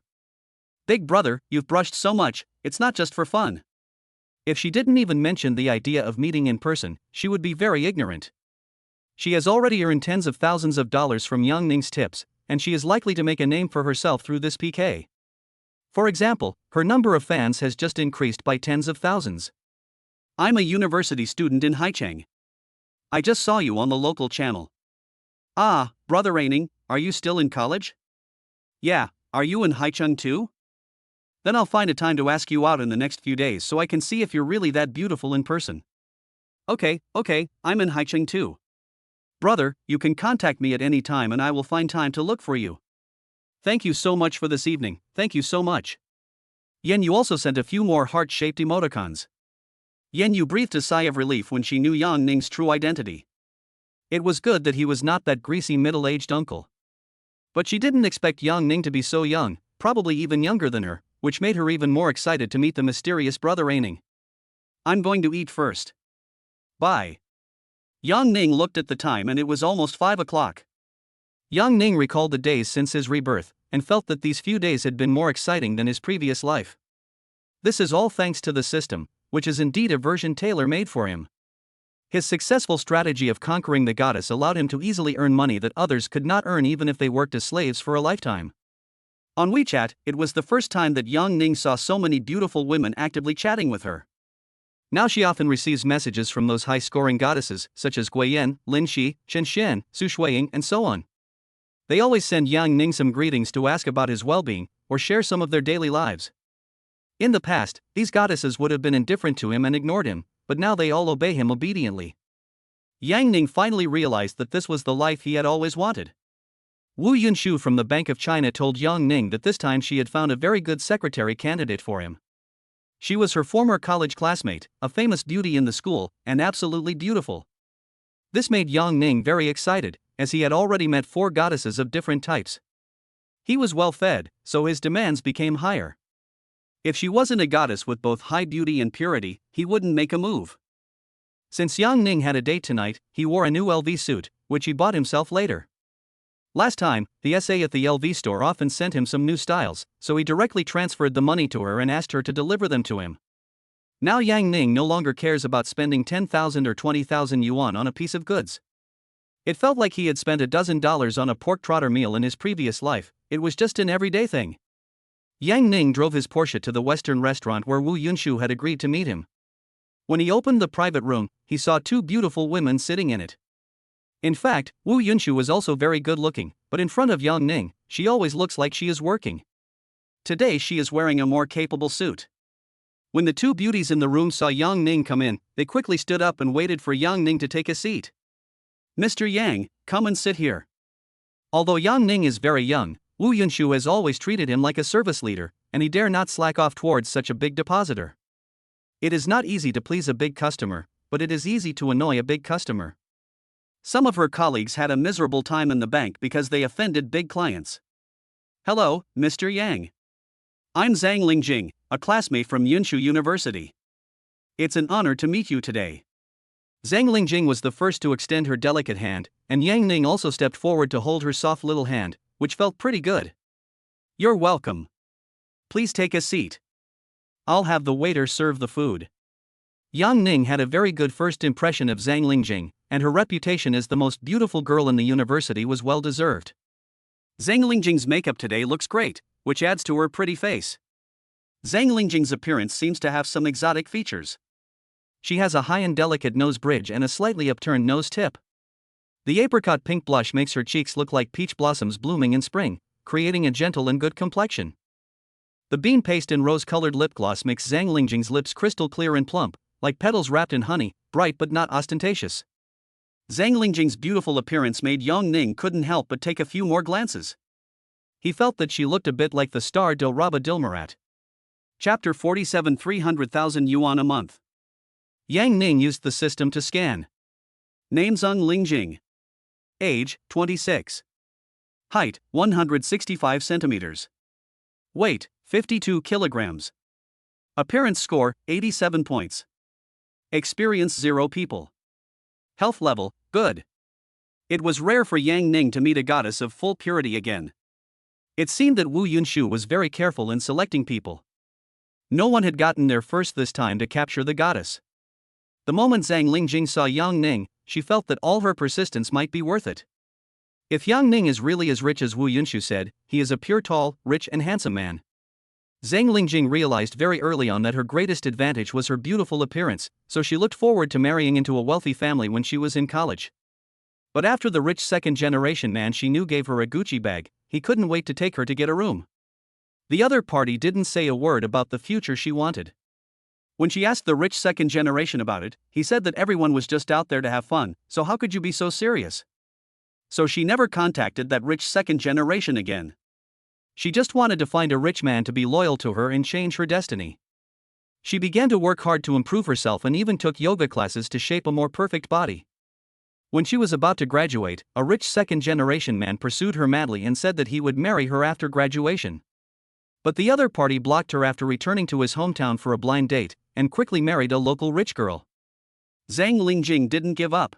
Big brother, you've brushed so much, it's not just for fun. If she didn't even mention the idea of meeting in person, she would be very ignorant. She has already earned tens of thousands of dollars from Yang Ning's tips, and she is likely to make a name for herself through this PK. For example, her number of fans has just increased by tens of thousands. I'm a university student in Haicheng. I just saw you on the local channel. Ah, Brother Raining, are you still in college? Yeah, are you in Haicheng too? Then I'll find a time to ask you out in the next few days so I can see if you're really that beautiful in person. Okay, I'm in Haicheng too. Brother, you can contact me at any time and I will find time to look for you. Thank you so much for this evening, thank you so much. Yen Yu also sent a few more heart-shaped emoticons. Yen Yu breathed a sigh of relief when she knew Yang Ning's true identity. It was good that he was not that greasy middle-aged uncle. But she didn't expect Yang Ning to be so young, probably even younger than her, which made her even more excited to meet the mysterious Brother Raining. I'm going to eat first. Bye. Yang Ning looked at the time and it was almost 5 o'clock. Yang Ning recalled the days since his rebirth, and felt that these few days had been more exciting than his previous life. This is all thanks to the system, which is indeed a version tailor-made for him. His successful strategy of conquering the goddess allowed him to easily earn money that others could not earn even if they worked as slaves for a lifetime. On WeChat, it was the first time that Yang Ning saw so many beautiful women actively chatting with her. Now she often receives messages from those high-scoring goddesses, such as Guiyan, Lin Shi, Chen Xian, Su Shuiying, and so on. They always send Yang Ning some greetings to ask about his well-being, or share some of their daily lives. In the past, these goddesses would have been indifferent to him and ignored him, but now they all obey him obediently. Yang Ning finally realized that this was the life he had always wanted. Wu Yunshu from the Bank of China told Yang Ning that this time she had found a very good secretary candidate for him. She was her former college classmate, a famous beauty in the school, and absolutely beautiful. This made Yang Ning very excited, as he had already met 4 goddesses of different types. He was well fed, so his demands became higher. If she wasn't a goddess with both high beauty and purity, he wouldn't make a move. Since Yang Ning had a date tonight, he wore a new LV suit, which he bought himself later. Last time, the SA at the LV store often sent him some new styles, so he directly transferred the money to her and asked her to deliver them to him. Now Yang Ning no longer cares about spending 10,000 or 20,000 yuan on a piece of goods. It felt like he had spent $12 on a pork trotter meal in his previous life. It was just an everyday thing. Yang Ning drove his Porsche to the Western restaurant where Wu Yunshu had agreed to meet him. When he opened the private room, he saw 2 beautiful women sitting in it. In fact, Wu Yunshu was also very good looking, but in front of Yang Ning, she always looks like she is working. Today she is wearing a more capable suit. When the 2 beauties in the room saw Yang Ning come in, they quickly stood up and waited for Yang Ning to take a seat. Mr. Yang, come and sit here. Although Yang Ning is very young, Wu Yunshu has always treated him like a service leader, and he dare not slack off towards such a big depositor. It is not easy to please a big customer, but it is easy to annoy a big customer. Some of her colleagues had a miserable time in the bank because they offended big clients. Hello, Mr. Yang. I'm Zhang Lingjing, a classmate from Yunshu University. It's an honor to meet you today. Zhang Lingjing was the first to extend her delicate hand, and Yang Ning also stepped forward to hold her soft little hand, which felt pretty good. You're welcome. Please take a seat. I'll have the waiter serve the food. Yang Ning had a very good first impression of Zhang Lingjing, and her reputation as the most beautiful girl in the university was well deserved. Zhang Lingjing's makeup today looks great, which adds to her pretty face. Zhang Lingjing's appearance seems to have some exotic features. She has a high and delicate nose bridge and a slightly upturned nose tip. The apricot pink blush makes her cheeks look like peach blossoms blooming in spring, creating a gentle and good complexion. The bean paste and rose-colored lip gloss makes Zhang Lingjing's lips crystal clear and plump, like petals wrapped in honey, bright but not ostentatious. Zhang Lingjing's beautiful appearance made Yang Ning couldn't help but take a few more glances. He felt that she looked a bit like the star Dilraba Dilmurat. Chapter 47 300,000 yuan a month. Yang Ning used the system to scan. Name Zhang Lingjing. Age, 26. Height, 165 centimeters. Weight, 52 kilograms. Appearance score, 87 points. Experience 0 people. Health level, good. It was rare for Yang Ning to meet a goddess of full purity again. It seemed that Wu Yunshu was very careful in selecting people. No one had gotten there first this time to capture the goddess. The moment Zhang Lingjing saw Yang Ning, she felt that all her persistence might be worth it. If Yang Ning is really as rich as Wu Yunshu said, he is a pure tall, rich and handsome man. Zhang Lingjing realized very early on that her greatest advantage was her beautiful appearance, so she looked forward to marrying into a wealthy family when she was in college. But after the rich second-generation man she knew gave her a Gucci bag, he couldn't wait to take her to get a room. The other party didn't say a word about the future she wanted. When she asked the rich second generation about it, he said that everyone was just out there to have fun, so how could you be so serious? So she never contacted that rich second generation again. She just wanted to find a rich man to be loyal to her and change her destiny. She began to work hard to improve herself and even took yoga classes to shape a more perfect body. When she was about to graduate, a rich second-generation man pursued her madly and said that he would marry her after graduation. But the other party blocked her after returning to his hometown for a blind date, and quickly married a local rich girl. Zhang Lingjing didn't give up.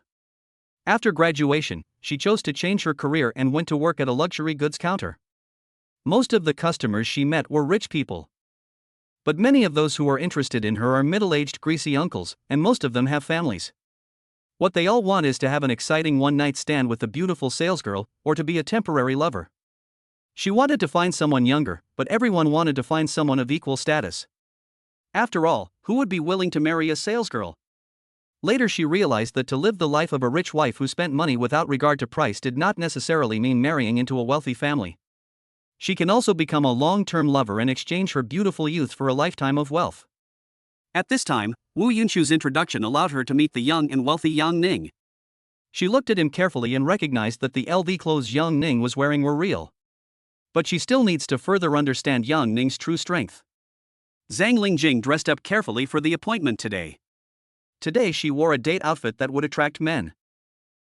After graduation, she chose to change her career and went to work at a luxury goods counter. Most of the customers she met were rich people. But many of those who are interested in her are middle-aged greasy uncles, and most of them have families. What they all want is to have an exciting one-night stand with a beautiful salesgirl, or to be a temporary lover. She wanted to find someone younger, but everyone wanted to find someone of equal status. After all, who would be willing to marry a salesgirl? Later she realized that to live the life of a rich wife who spent money without regard to price did not necessarily mean marrying into a wealthy family. She can also become a long-term lover and exchange her beautiful youth for a lifetime of wealth. At this time, Wu Yunshu's introduction allowed her to meet the young and wealthy Yang Ning. She looked at him carefully and recognized that the LV clothes Yang Ning was wearing were real. But she still needs to further understand Yang Ning's true strength. Zhang Lingjing dressed up carefully for the appointment today. Today she wore a date outfit that would attract men.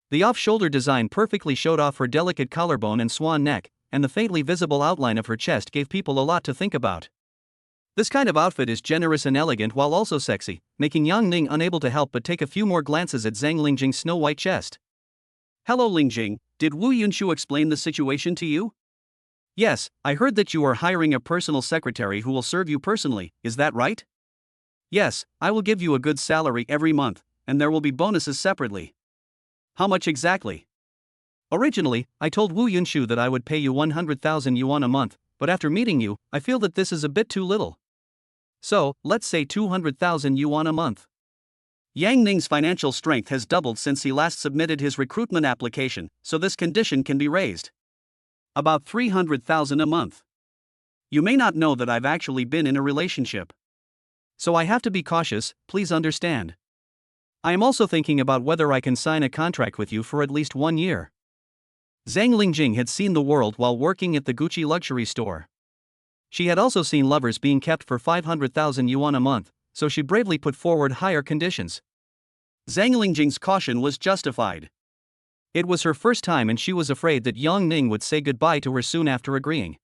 The off-shoulder design perfectly showed off her delicate collarbone and swan neck, and the faintly visible outline of her chest gave people a lot to think about. This kind of outfit is generous and elegant while also sexy, making Yang Ning unable to help but take a few more glances at Zhang Lingjing's snow-white chest. Hello Lingjing, did Wu Yunshu explain the situation to you? Yes, I heard that you are hiring a personal secretary who will serve you personally, is that right? Yes, I will give you a good salary every month, and there will be bonuses separately. How much exactly? Originally, I told Wu Yunshu that I would pay you 100,000 yuan a month, but after meeting you, I feel that this is a bit too little. So, let's say 200,000 yuan a month. Yang Ning's financial strength has doubled since he last submitted his recruitment application, so this condition can be raised. About 300,000 a month. You may not know that I've actually been in a relationship. So I have to be cautious, please understand. I am also thinking about whether I can sign a contract with you for at least 1 year. Zhang Lingjing had seen the world while working at the Gucci luxury store. She had also seen lovers being kept for 500,000 yuan a month, so she bravely put forward higher conditions. Zhang Lingjing's caution was justified. It was her first time and she was afraid that Yang Ning would say goodbye to her soon after agreeing.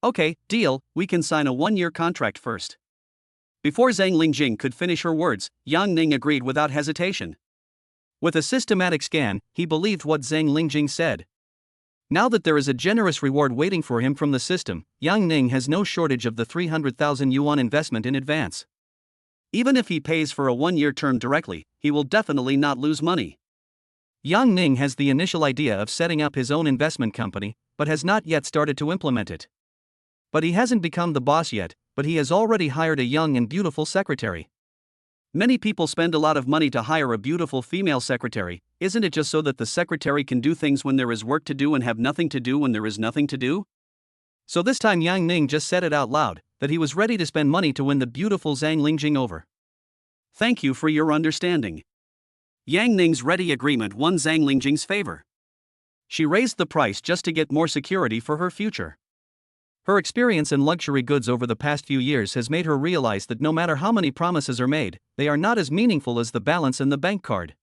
Okay, deal, we can sign a 1-year contract first. Before Zhang Lingjing could finish her words, Yang Ning agreed without hesitation. With a systematic scan, he believed what Zhang Lingjing said. Now that there is a generous reward waiting for him from the system, Yang Ning has no shortage of the 300,000 yuan investment in advance. Even if he pays for a 1-year term directly, he will definitely not lose money. Yang Ning has the initial idea of setting up his own investment company, but has not yet started to implement it. But he hasn't become the boss yet, but he has already hired a young and beautiful secretary. Many people spend a lot of money to hire a beautiful female secretary, isn't it just so that the secretary can do things when there is work to do and have nothing to do when there is nothing to do? So this time Yang Ning just said it out loud, that he was ready to spend money to win the beautiful Zhang Lingjing over. Thank you for your understanding. Yang Ning's ready agreement won Zhang Lingjing's favor. She raised the price just to get more security for her future. Her experience in luxury goods over the past few years has made her realize that no matter how many promises are made, they are not as meaningful as the balance in the bank card.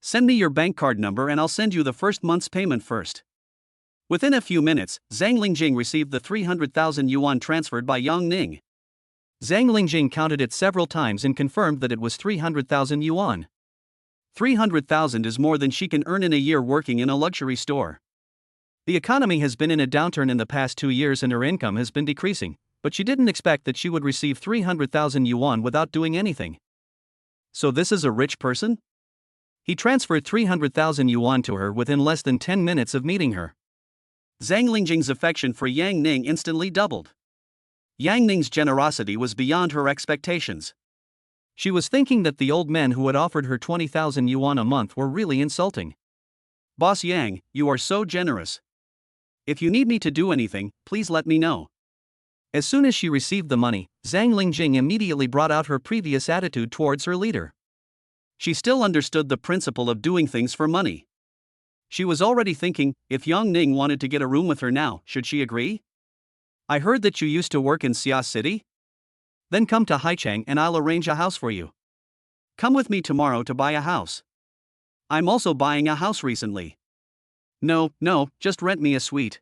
Send me your bank card number and I'll send you the first month's payment first. Within a few minutes, Zhang Lingjing received the 300,000 yuan transferred by Yang Ning. Zhang Lingjing counted it several times and confirmed that it was 300,000 yuan. 300,000 is more than she can earn in a year working in a luxury store. The economy has been in a downturn in the past 2 years and her income has been decreasing, but she didn't expect that she would receive 300,000 yuan without doing anything. So this is a rich person? He transferred 300,000 yuan to her within less than 10 minutes of meeting her. Zhang Lingjing's affection for Yang Ning instantly doubled. Yang Ning's generosity was beyond her expectations. She was thinking that the old men who had offered her 20,000 yuan a month were really insulting. "Boss Yang, you are so generous. If you need me to do anything, please let me know." As soon as she received the money, Zhang Lingjing immediately brought out her previous attitude towards her leader. She still understood the principle of doing things for money. She was already thinking, if Yang Ning wanted to get a room with her now, should she agree? "I heard that you used to work in Xia City? Then come to Haichang and I'll arrange a house for you. Come with me tomorrow to buy a house. I'm also buying a house recently." No, just rent me a suite."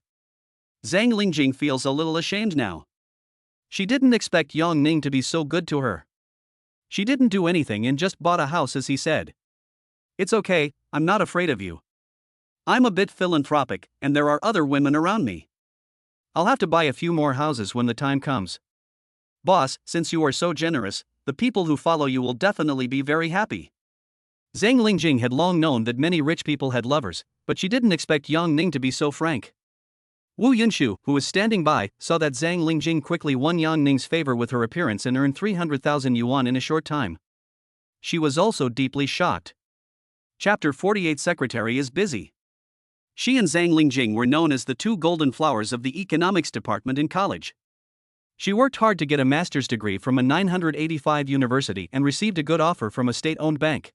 Zhang Lingjing feels a little ashamed now. She didn't expect Yang Ning to be so good to her. She didn't do anything and just bought a house as he said. "It's okay, I'm not afraid of you. I'm a bit philanthropic, and there are other women around me. I'll have to buy a few more houses when the time comes. Boss, since you are so generous, the people who follow you will definitely be very happy." Zhang Lingjing had long known that many rich people had lovers, but she didn't expect Yang Ning to be so frank. Wu Yunshu, who was standing by, saw that Zhang Lingjing quickly won Yang Ning's favor with her appearance and earned 300,000 yuan in a short time. She was also deeply shocked. Chapter 48 Secretary is busy. She and Zhang Lingjing were known as the two golden flowers of the economics department in college. She worked hard to get a master's degree from a 985 university and received a good offer from a state-owned bank.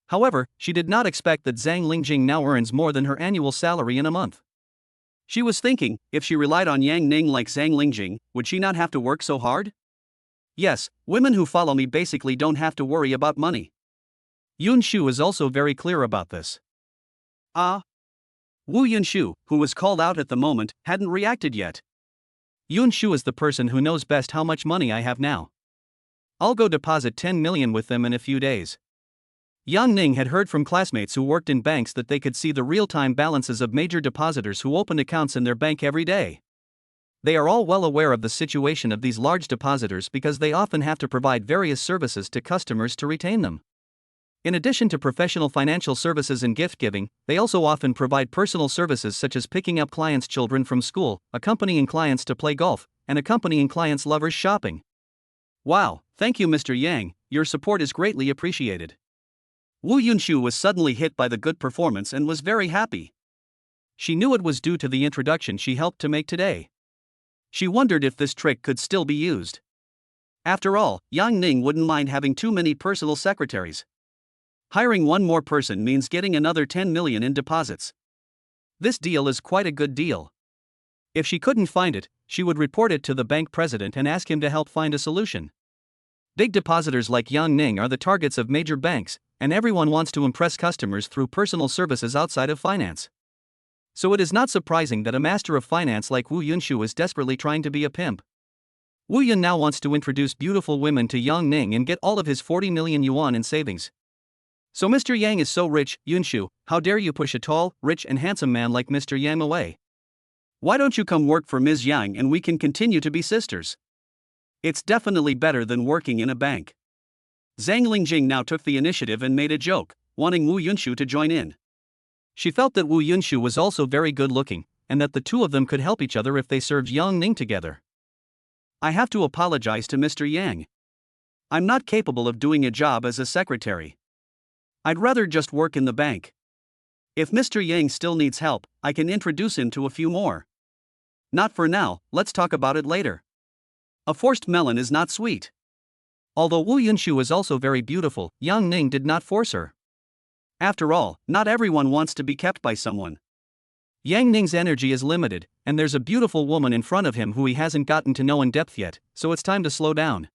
However, she did not expect that Zhang Lingjing now earns more than her annual salary in a month. She was thinking, if she relied on Yang Ning like Zhang Lingjing, would she not have to work so hard? Yes, women who follow me basically don't have to worry about money. Yun Shu is also very clear about this. Wu Yunshu, who was called out at the moment, hadn't reacted yet. Yun Shu is the person who knows best how much money I have now. I'll go deposit 10 million with them in a few days. Yang Ning had heard from classmates who worked in banks that they could see the real-time balances of major depositors who opened accounts in their bank every day. They are all well aware of the situation of these large depositors because they often have to provide various services to customers to retain them. In addition to professional financial services and gift-giving, they also often provide personal services such as picking up clients' children from school, accompanying clients to play golf, and accompanying clients' lovers shopping. Wow, thank you Mr. Yang, your support is greatly appreciated. Wu Yunshu was suddenly hit by the good performance and was very happy. She knew it was due to the introduction she helped to make today. She wondered if this trick could still be used. After all, Yang Ning wouldn't mind having too many personal secretaries. Hiring one more person means getting another 10 million in deposits. This deal is quite a good deal. If she couldn't find it, she would report it to the bank president and ask him to help find a solution. Big depositors like Yang Ning are the targets of major banks, and everyone wants to impress customers through personal services outside of finance. So it is not surprising that a master of finance like Wu Yunshu is desperately trying to be a pimp. Wu Yun now wants to introduce beautiful women to Yang Ning and get all of his 40 million yuan in savings. So Mr. Yang is so rich, Yunshu, how dare you push a tall, rich and handsome man like Mr. Yang away? Why don't you come work for Ms. Yang and we can continue to be sisters? It's definitely better than working in a bank. Zhang Lingjing now took the initiative and made a joke, wanting Wu Yunshu to join in. She felt that Wu Yunshu was also very good looking, and that the two of them could help each other if they served Yang Ning together. "I have to apologize to Mr. Yang. I'm not capable of doing a job as a secretary. I'd rather just work in the bank. If Mr. Yang still needs help, I can introduce him to a few more. Not for now, let's talk about it later. A forced melon is not sweet." Although Wu Yunshu is also very beautiful, Yang Ning did not force her. After all, not everyone wants to be kept by someone. Yang Ning's energy is limited, and there's a beautiful woman in front of him who he hasn't gotten to know in depth yet, so it's time to slow down.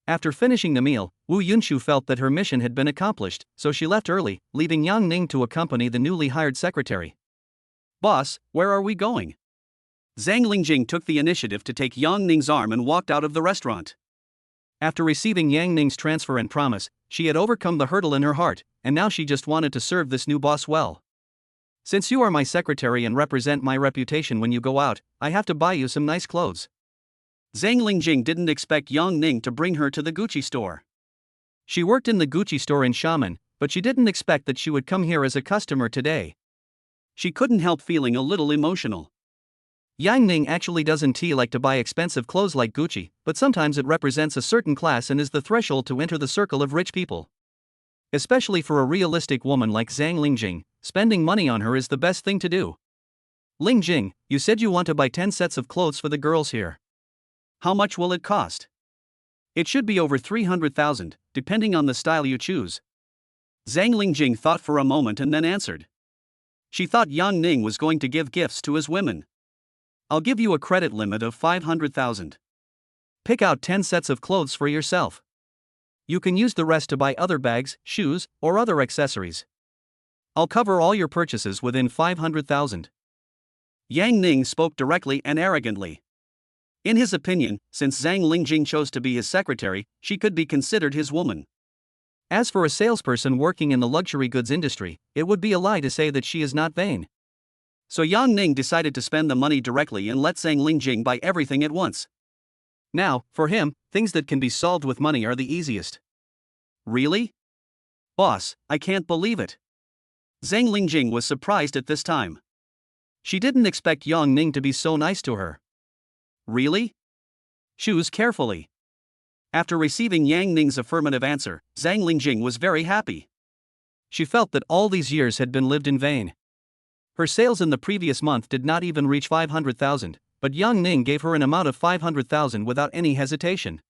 After finishing the meal, Wu Yunshu felt that her mission had been accomplished, so she left early, leaving Yang Ning to accompany the newly hired secretary. "Boss, where are we going?" Zhang Lingjing took the initiative to take Yang Ning's arm and walked out of the restaurant. After receiving Yang Ning's transfer and promise, she had overcome the hurdle in her heart, and now she just wanted to serve this new boss well. "Since you are my secretary and represent my reputation when you go out, I have to buy you some nice clothes." Zhang Lingjing didn't expect Yang Ning to bring her to the Gucci store. She worked in the Gucci store in Xiamen, but she didn't expect that she would come here as a customer today. She couldn't help feeling a little emotional. Yang Ning actually doesn't like to buy expensive clothes like Gucci, but sometimes it represents a certain class and is the threshold to enter the circle of rich people. Especially for a realistic woman like Zhang Lingjing, spending money on her is the best thing to do. Lingjing, you said you want to buy 10 sets of clothes for the girls here. How much will it cost? It should be over 300,000, depending on the style you choose. Zhang Lingjing thought for a moment and then answered. She thought Yang Ning was going to give gifts to his women. I'll give you a credit limit of 500,000. Pick out 10 sets of clothes for yourself. You can use the rest to buy other bags, shoes, or other accessories. I'll cover all your purchases within 500,000. Yang Ning spoke directly and arrogantly. In his opinion, since Zhang Lingjing chose to be his secretary, she could be considered his woman. As for a salesperson working in the luxury goods industry, it would be a lie to say that she is not vain. So Yang Ning decided to spend the money directly and let Zhang Lingjing buy everything at once. Now, for him, things that can be solved with money are the easiest. Really? Boss, I can't believe it. Zhang Lingjing was surprised at this time. She didn't expect Yang Ning to be so nice to her. Really? Choose carefully. After receiving Yang Ning's affirmative answer, Zhang Lingjing was very happy. She felt that all these years had been lived in vain. Her sales in the previous month did not even reach 500,000, but Yang Ning gave her an amount of 500,000 without any hesitation.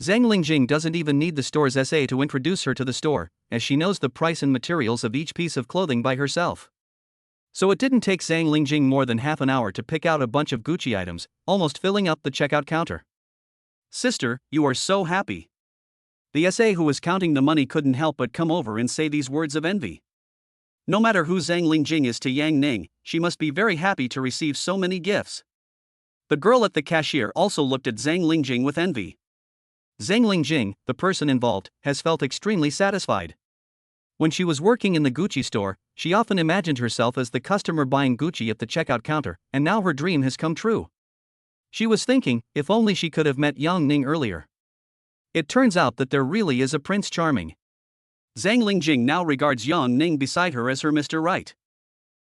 Zhang Lingjing doesn't even need the store's SA to introduce her to the store, as she knows the price and materials of each piece of clothing by herself. So it didn't take Zhang Lingjing more than half an hour to pick out a bunch of Gucci items, almost filling up the checkout counter. Sister, you are so happy. The SA who was counting the money couldn't help but come over and say these words of envy. No matter who Zhang Lingjing is to Yang Ning, she must be very happy to receive so many gifts. The girl at the cashier also looked at Zhang Lingjing with envy. Zhang Lingjing, the person involved, has felt extremely satisfied. When she was working in the Gucci store, she often imagined herself as the customer buying Gucci at the checkout counter, and now her dream has come true. She was thinking, if only she could have met Yang Ning earlier. It turns out that there really is a Prince Charming. Zhang Lingjing now regards Yang Ning beside her as her Mr. Right.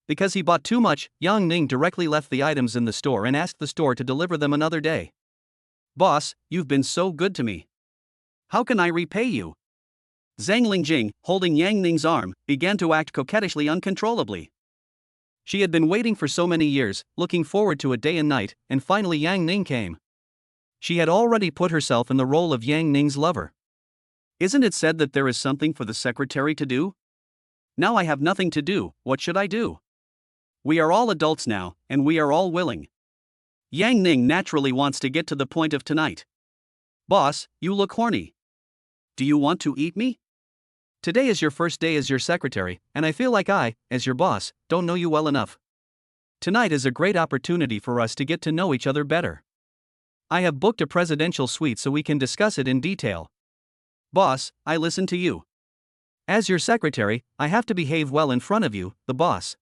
Because he bought too much, Yang Ning directly left the items in the store and asked the store to deliver them another day. Boss, you've been so good to me. How can I repay you? Zhang Lingjing, holding Yang Ning's arm, began to act coquettishly uncontrollably. She had been waiting for so many years, looking forward to it day and night, and finally Yang Ning came. She had already put herself in the role of Yang Ning's lover. Isn't it said that there is something for the secretary to do? Now I have nothing to do, what should I do? We are all adults now, and we are all willing. Yang Ning naturally wants to get to the point of tonight. Boss, you look horny. Do you want to eat me? Today is your first day as your secretary, and I feel like I, as your boss, don't know you well enough. Tonight is a great opportunity for us to get to know each other better. I have booked a presidential suite so we can discuss it in detail. Boss, I listen to you. As your secretary, I have to behave well in front of you, the boss.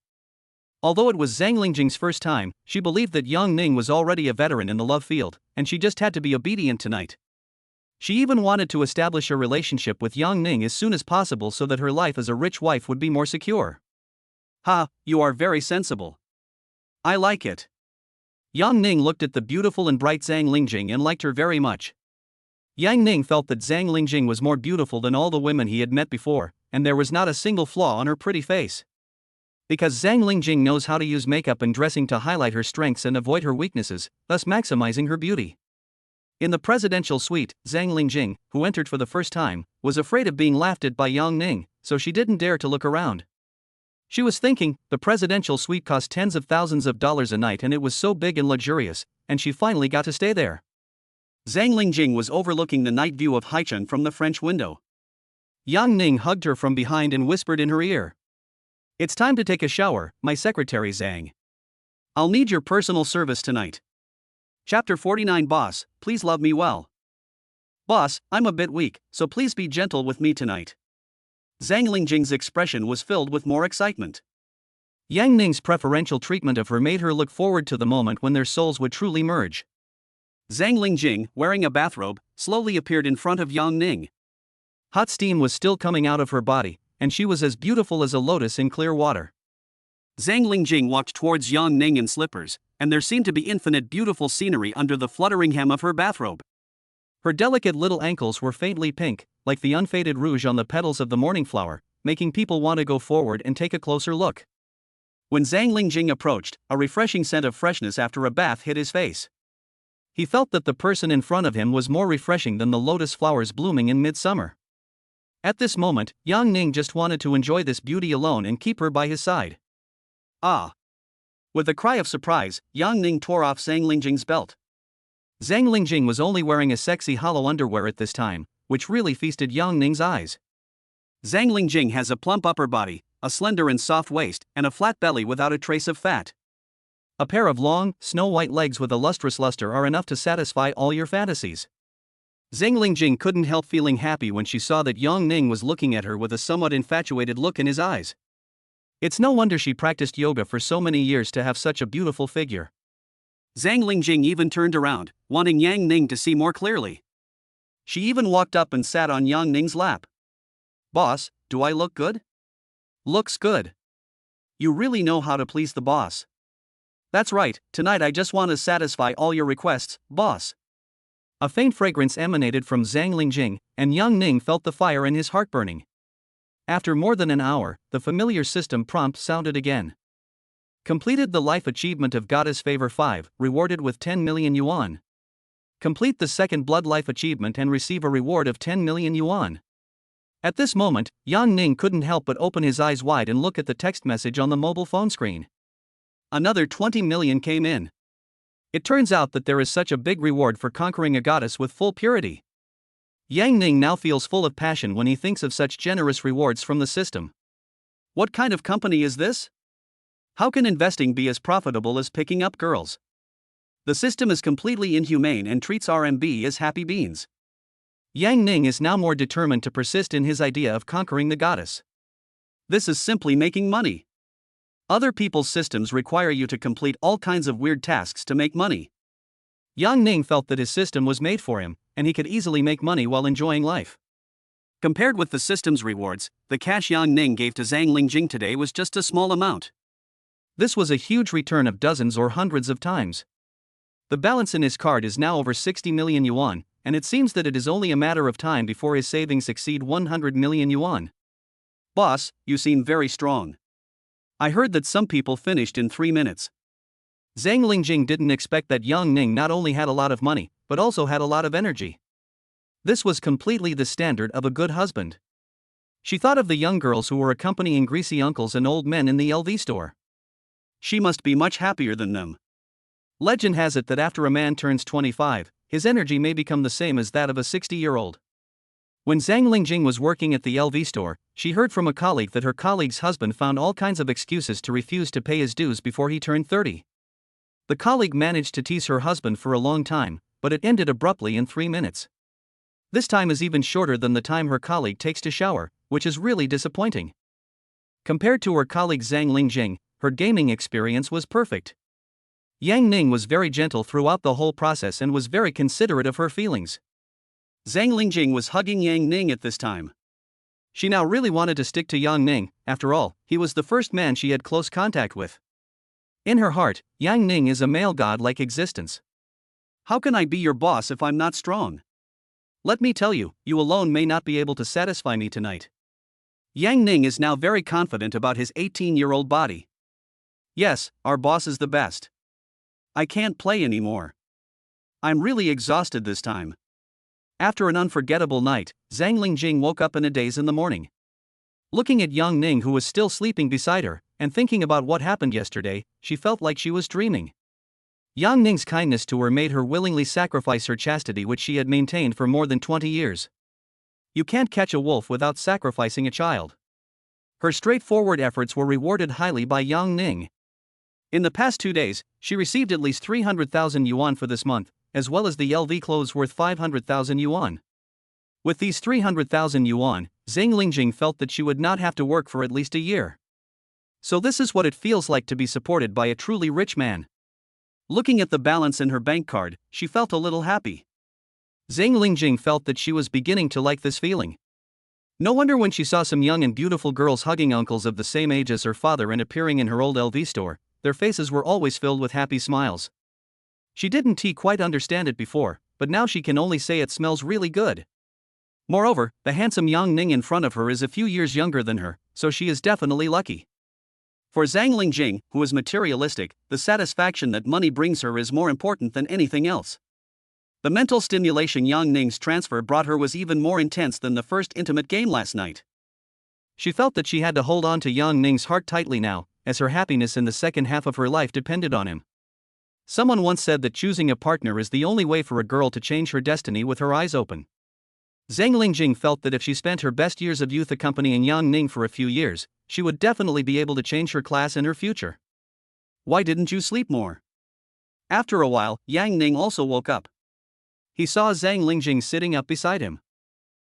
Although it was Zhang Lingjing's first time, she believed that Yang Ning was already a veteran in the love field, and she just had to be obedient tonight. She even wanted to establish a relationship with Yang Ning as soon as possible so that her life as a rich wife would be more secure. Ha, you are very sensible. I like it. Yang Ning looked at the beautiful and bright Zhang Lingjing and liked her very much. Yang Ning felt that Zhang Lingjing was more beautiful than all the women he had met before, and there was not a single flaw on her pretty face. Because Zhang Lingjing knows how to use makeup and dressing to highlight her strengths and avoid her weaknesses, thus maximizing her beauty. In the presidential suite, Zhang Lingjing, who entered for the first time, was afraid of being laughed at by Yang Ning, so she didn't dare to look around. She was thinking, the presidential suite cost tens of thousands of dollars a night and it was so big and luxurious, and she finally got to stay there. Zhang Lingjing was overlooking the night view of Haichun from the French window. Yang Ning hugged her from behind and whispered in her ear. It's time to take a shower, my secretary Zhang. I'll need your personal service tonight. Chapter 49 Boss, please love me well. Boss, I'm a bit weak, so please be gentle with me tonight. Zhang Lingjing's expression was filled with more excitement. Yang Ning's preferential treatment of her made her look forward to the moment when their souls would truly merge. Zhang Lingjing, wearing a bathrobe, slowly appeared in front of Yang Ning. Hot steam was still coming out of her body, and she was as beautiful as a lotus in clear water. Zhang Lingjing walked towards Yang Ning in slippers, and there seemed to be infinite beautiful scenery under the fluttering hem of her bathrobe. Her delicate little ankles were faintly pink, like the unfaded rouge on the petals of the morning flower, making people want to go forward and take a closer look. When Zhang Lingjing approached, a refreshing scent of freshness after a bath hit his face. He felt that the person in front of him was more refreshing than the lotus flowers blooming in midsummer. At this moment, Yang Ning just wanted to enjoy this beauty alone and keep her by his side. Ah! With a cry of surprise, Yang Ning tore off Zhang Lingjing's belt. Zhang Lingjing was only wearing a sexy hollow underwear at this time, which really feasted Yang Ning's eyes. Zhang Lingjing has a plump upper body, a slender and soft waist, and a flat belly without a trace of fat. A pair of long, snow-white legs with a lustrous luster are enough to satisfy all your fantasies. Zhang Lingjing couldn't help feeling happy when she saw that Yang Ning was looking at her with a somewhat infatuated look in his eyes. It's no wonder she practiced yoga for so many years to have such a beautiful figure. Zhang Lingjing even turned around, wanting Yang Ning to see more clearly. She even walked up and sat on Yang Ning's lap. "Boss, do I look good?" "Looks good. You really know how to please the boss." "That's right, tonight I just want to satisfy all your requests, boss." A faint fragrance emanated from Zhang Lingjing, and Yang Ning felt the fire in his heart burning. After more than an hour, the familiar system prompt sounded again. Completed the life achievement of Goddess Favor 5, rewarded with 10 million yuan. Complete the second blood life achievement and receive a reward of 10 million yuan. At this moment, Yang Ning couldn't help but open his eyes wide and look at the text message on the mobile phone screen. Another 20 million came in. It turns out that there is such a big reward for conquering a goddess with full purity. Yang Ning now feels full of passion when he thinks of such generous rewards from the system. What kind of company is this? How can investing be as profitable as picking up girls? The system is completely inhumane and treats RMB as happy beans. Yang Ning is now more determined to persist in his idea of conquering the goddess. This is simply making money. Other people's systems require you to complete all kinds of weird tasks to make money. Yang Ning felt that his system was made for him, and he could easily make money while enjoying life. Compared with the system's rewards, the cash Yang Ning gave to Zhang Lingjing today was just a small amount. This was a huge return of dozens or hundreds of times. The balance in his card is now over 60 million yuan, and it seems that it is only a matter of time before his savings exceed 100 million yuan. "Boss, you seem very strong. I heard that some people finished in 3 minutes." Zhang Lingjing didn't expect that Yang Ning not only had a lot of money, but also had a lot of energy. This was completely the standard of a good husband. She thought of the young girls who were accompanying greasy uncles and old men in the LV store. She must be much happier than them. Legend has it that after a man turns 25, his energy may become the same as that of a 60-year-old. When Zhang Lingjing was working at the LV store, she heard from a colleague that her colleague's husband found all kinds of excuses to refuse to pay his dues before he turned 30. The colleague managed to tease her husband for a long time, but it ended abruptly in 3 minutes. This time is even shorter than the time her colleague takes to shower, which is really disappointing. Compared to her colleague Zhang Lingjing, her gaming experience was perfect. Yang Ning was very gentle throughout the whole process and was very considerate of her feelings. Zhang Lingjing was hugging Yang Ning at this time. She now really wanted to stick to Yang Ning. After all, he was the first man she had close contact with. In her heart, Yang Ning is a male god-like existence. "How can I be your boss if I'm not strong? Let me tell you, you alone may not be able to satisfy me tonight." Yang Ning is now very confident about his 18-year-old body. "Yes, our boss is the best. I can't play anymore. I'm really exhausted this time." After an unforgettable night, Zhang Lingjing woke up in a daze in the morning. Looking at Yang Ning, who was still sleeping beside her, and thinking about what happened yesterday, she felt like she was dreaming. Yang Ning's kindness to her made her willingly sacrifice her chastity, which she had maintained for more than 20 years. You can't catch a wolf without sacrificing a child. Her straightforward efforts were rewarded highly by Yang Ning. In the past 2 days, she received at least 300,000 yuan for this month, as well as the LV clothes worth 500,000 yuan. With these 300,000 yuan, Zhang Lingjing felt that she would not have to work for at least a year. So this is what it feels like to be supported by a truly rich man. Looking at the balance in her bank card, she felt a little happy. Zhang Lingjing felt that she was beginning to like this feeling. No wonder when she saw some young and beautiful girls hugging uncles of the same age as her father and appearing in her old LV store, their faces were always filled with happy smiles. She didn't quite understand it before, but now she can only say it smells really good. Moreover, the handsome Yang Ning in front of her is a few years younger than her, so she is definitely lucky. For Zhang Lingjing, who is materialistic, the satisfaction that money brings her is more important than anything else. The mental stimulation Yang Ning's transfer brought her was even more intense than the first intimate game last night. She felt that she had to hold on to Yang Ning's heart tightly now, as her happiness in the second half of her life depended on him. Someone once said that choosing a partner is the only way for a girl to change her destiny with her eyes open. Zhang Lingjing felt that if she spent her best years of youth accompanying Yang Ning for a few years, she would definitely be able to change her class and her future. Why didn't you sleep more? After a while, Yang Ning also woke up. He saw Zhang Lingjing sitting up beside him.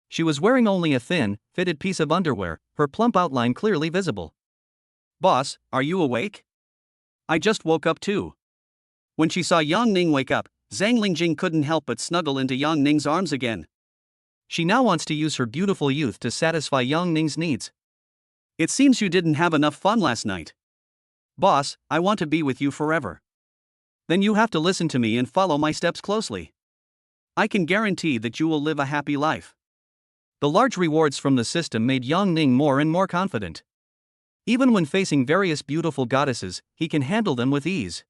She was wearing only a thin, fitted piece of underwear, her plump outline clearly visible. "Boss, are you awake? I just woke up too." When she saw Yang Ning wake up, Zhang Lingjing couldn't help but snuggle into Yang Ning's arms again. She now wants to use her beautiful youth to satisfy Yang Ning's needs. "It seems you didn't have enough fun last night." "Boss, I want to be with you forever." "Then you have to listen to me and follow my steps closely. I can guarantee that you will live a happy life." The large rewards from the system made Yang Ning more and more confident. Even when facing various beautiful goddesses, he can handle them with ease.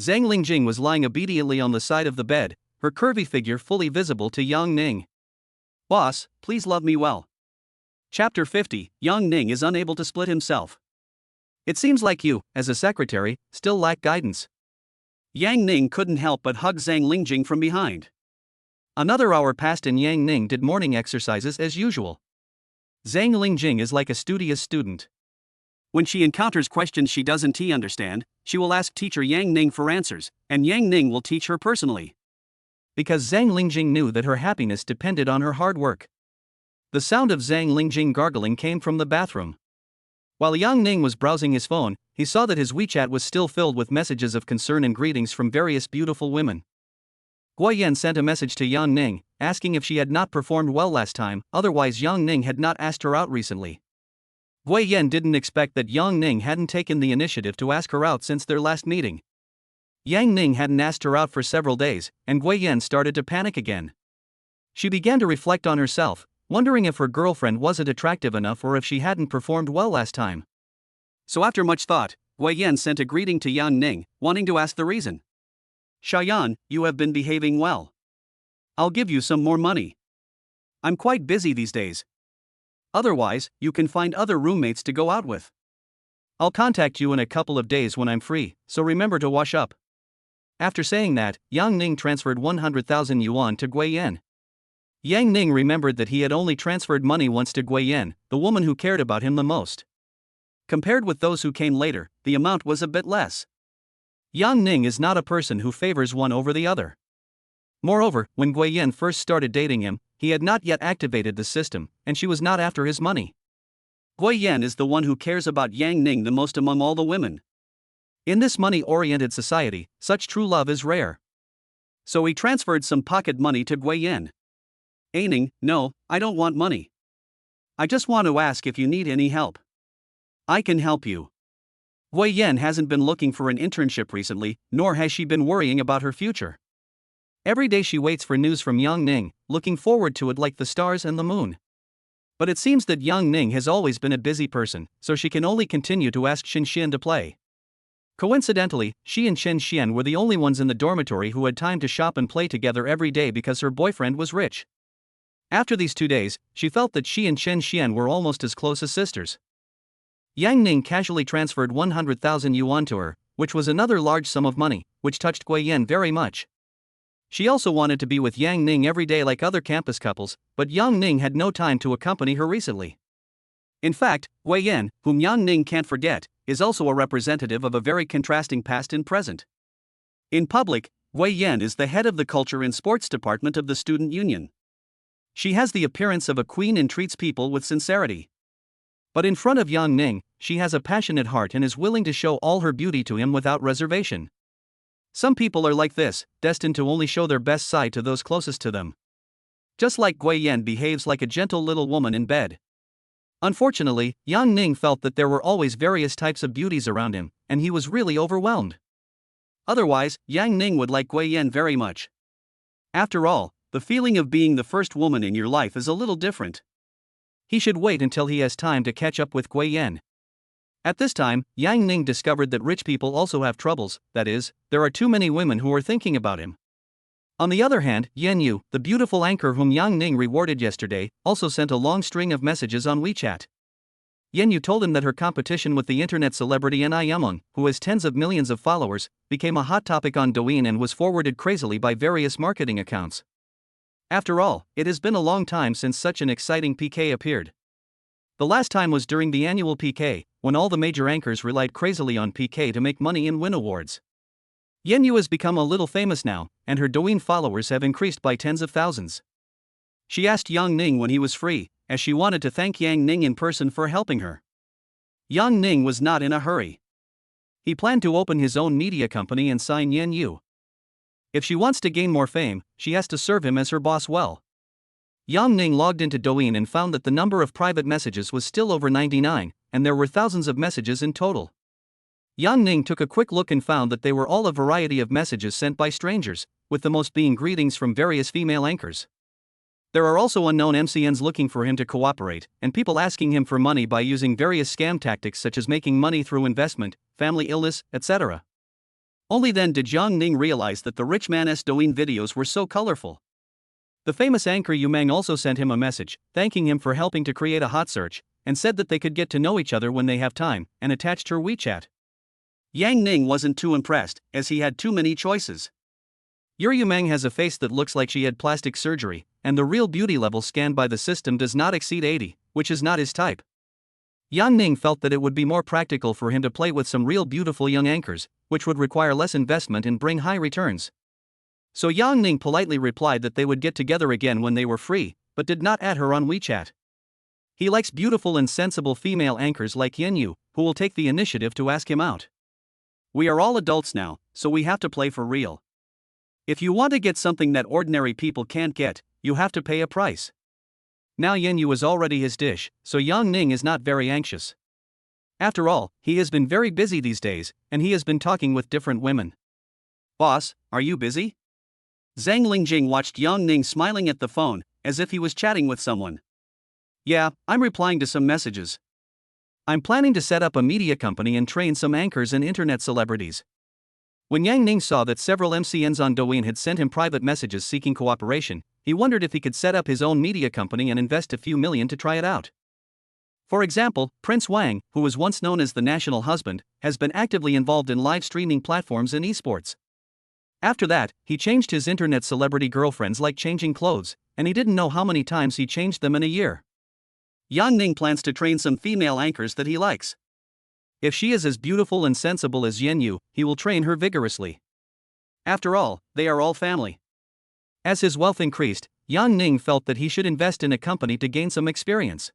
Zhang Lingjing was lying obediently on the side of the bed, her curvy figure fully visible to Yang Ning. "Boss, please love me well." Chapter 50, Yang Ning is unable to split himself. "It seems like you, as a secretary, still lack guidance." Yang Ning couldn't help but hug Zhang Lingjing from behind. Another hour passed and Yang Ning did morning exercises as usual. Zhang Lingjing is like a studious student. When she encounters questions she doesn't understand, she will ask teacher Yang Ning for answers, and Yang Ning will teach her personally. Because Zhang Lingjing knew that her happiness depended on her hard work. The sound of Zhang Lingjing gargling came from the bathroom. While Yang Ning was browsing his phone, he saw that his WeChat was still filled with messages of concern and greetings from various beautiful women. Guo Yan sent a message to Yang Ning, asking if she had not performed well last time, otherwise Yang Ning had not asked her out recently. Guo Yan didn't expect that Yang Ning hadn't taken the initiative to ask her out since their last meeting. Yang Ning hadn't asked her out for several days, and Guo Yan started to panic again. She began to reflect on herself, wondering if her girlfriend wasn't attractive enough or if she hadn't performed well last time. So after much thought, Guo Yan sent a greeting to Yang Ning, wanting to ask the reason. "Shayan, you have been behaving well. I'll give you some more money. I'm quite busy these days. Otherwise, you can find other roommates to go out with. I'll contact you in a couple of days when I'm free, so remember to wash up." After saying that, Yang Ning transferred 100,000 yuan to Guo Yan. Yang Ning remembered that he had only transferred money once to Guo Yan, the woman who cared about him the most. Compared with those who came later, the amount was a bit less. Yang Ning is not a person who favors one over the other. Moreover, when Guo Yan first started dating him, he had not yet activated the system, and she was not after his money. Guo Yan is the one who cares about Yang Ning the most among all the women. In this money-oriented society, such true love is rare. So he transferred some pocket money to Guo Yan. "Ning, no, I don't want money. I just want to ask if you need any help. I can help you." Guo Yan hasn't been looking for an internship recently, nor has she been worrying about her future. Every day she waits for news from Yang Ning, looking forward to it like the stars and the moon. But it seems that Yang Ning has always been a busy person, so she can only continue to ask Shen Xian to play. Coincidentally, she and Shen Xian were the only ones in the dormitory who had time to shop and play together every day because her boyfriend was rich. After these 2 days, she felt that she and Shen Xian were almost as close as sisters. Yang Ning casually transferred 100,000 yuan to her, which was another large sum of money, which touched Guo Yan very much. She also wanted to be with Yang Ning every day like other campus couples, but Yang Ning had no time to accompany her recently. In fact, Guo Yan, whom Yang Ning can't forget, is also a representative of a very contrasting past and present. In public, Guo Yan is the head of the culture and sports department of the student union. She has the appearance of a queen and treats people with sincerity. But in front of Yang Ning, she has a passionate heart and is willing to show all her beauty to him without reservation. Some people are like this, destined to only show their best side to those closest to them. Just like Gui Yan behaves like a gentle little woman in bed. Unfortunately, Yang Ning felt that there were always various types of beauties around him, and he was really overwhelmed. Otherwise, Yang Ning would like Gui Yan very much. After all, the feeling of being the first woman in your life is a little different. He should wait until he has time to catch up with Gui Yan. At this time, Yang Ning discovered that rich people also have troubles, that is, there are too many women who are thinking about him. On the other hand, Yan Yu, the beautiful anchor whom Yang Ning rewarded yesterday, also sent a long string of messages on WeChat. Yan Yu told him that her competition with the internet celebrity Ni Yameng, who has tens of millions of followers, became a hot topic on Douyin and was forwarded crazily by various marketing accounts. After all, it has been a long time since such an exciting PK appeared. The last time was during the annual PK, when all the major anchors relied crazily on PK to make money and win awards. Yan Yu has become a little famous now, and her Douyin followers have increased by tens of thousands. She asked Yang Ning when he was free, as she wanted to thank Yang Ning in person for helping her. Yang Ning was not in a hurry. He planned to open his own media company and sign Yan Yu. If she wants to gain more fame, she has to serve him as her boss well. Yang Ning logged into Douyin and found that the number of private messages was still over 99, and there were thousands of messages in total. Yang Ning took a quick look and found that they were all a variety of messages sent by strangers, with the most being greetings from various female anchors. There are also unknown MCNs looking for him to cooperate, and people asking him for money by using various scam tactics such as making money through investment, family illness, etc. Only then did Yang Ning realize that the rich man's Douyin videos were so colorful. The famous anchor Yu Meng also sent him a message, thanking him for helping to create a hot search, and said that they could get to know each other when they have time, and attached her WeChat. Yang Ning wasn't too impressed, as he had too many choices. Yu Meng has a face that looks like she had plastic surgery, and the real beauty level scanned by the system does not exceed 80, which is not his type. Yang Ning felt that it would be more practical for him to play with some real beautiful young anchors, which would require less investment and bring high returns. So Yang Ning politely replied that they would get together again when they were free, but did not add her on WeChat. He likes beautiful and sensible female anchors like Yan Yu, who will take the initiative to ask him out. We are all adults now, so we have to play for real. If you want to get something that ordinary people can't get, you have to pay a price. Now Yan Yu is already his dish, so Yang Ning is not very anxious. After all, he has been very busy these days, and he has been talking with different women. Boss, are you busy? Zhang Lingjing watched Yang Ning smiling at the phone, as if he was chatting with someone. Yeah, I'm replying to some messages. I'm planning to set up a media company and train some anchors and internet celebrities. When Yang Ning saw that several MCNs on Douyin had sent him private messages seeking cooperation, he wondered if he could set up his own media company and invest a few million to try it out. For example, Prince Wang, who was once known as the national husband, has been actively involved in live streaming platforms and esports. After that, he changed his internet celebrity girlfriends like changing clothes, and he didn't know how many times he changed them in a year. Yang Ning plans to train some female anchors that he likes. If she is as beautiful and sensible as Yan Yu, he will train her vigorously. After all, they are all family. As his wealth increased, Yang Ning felt that he should invest in a company to gain some experience.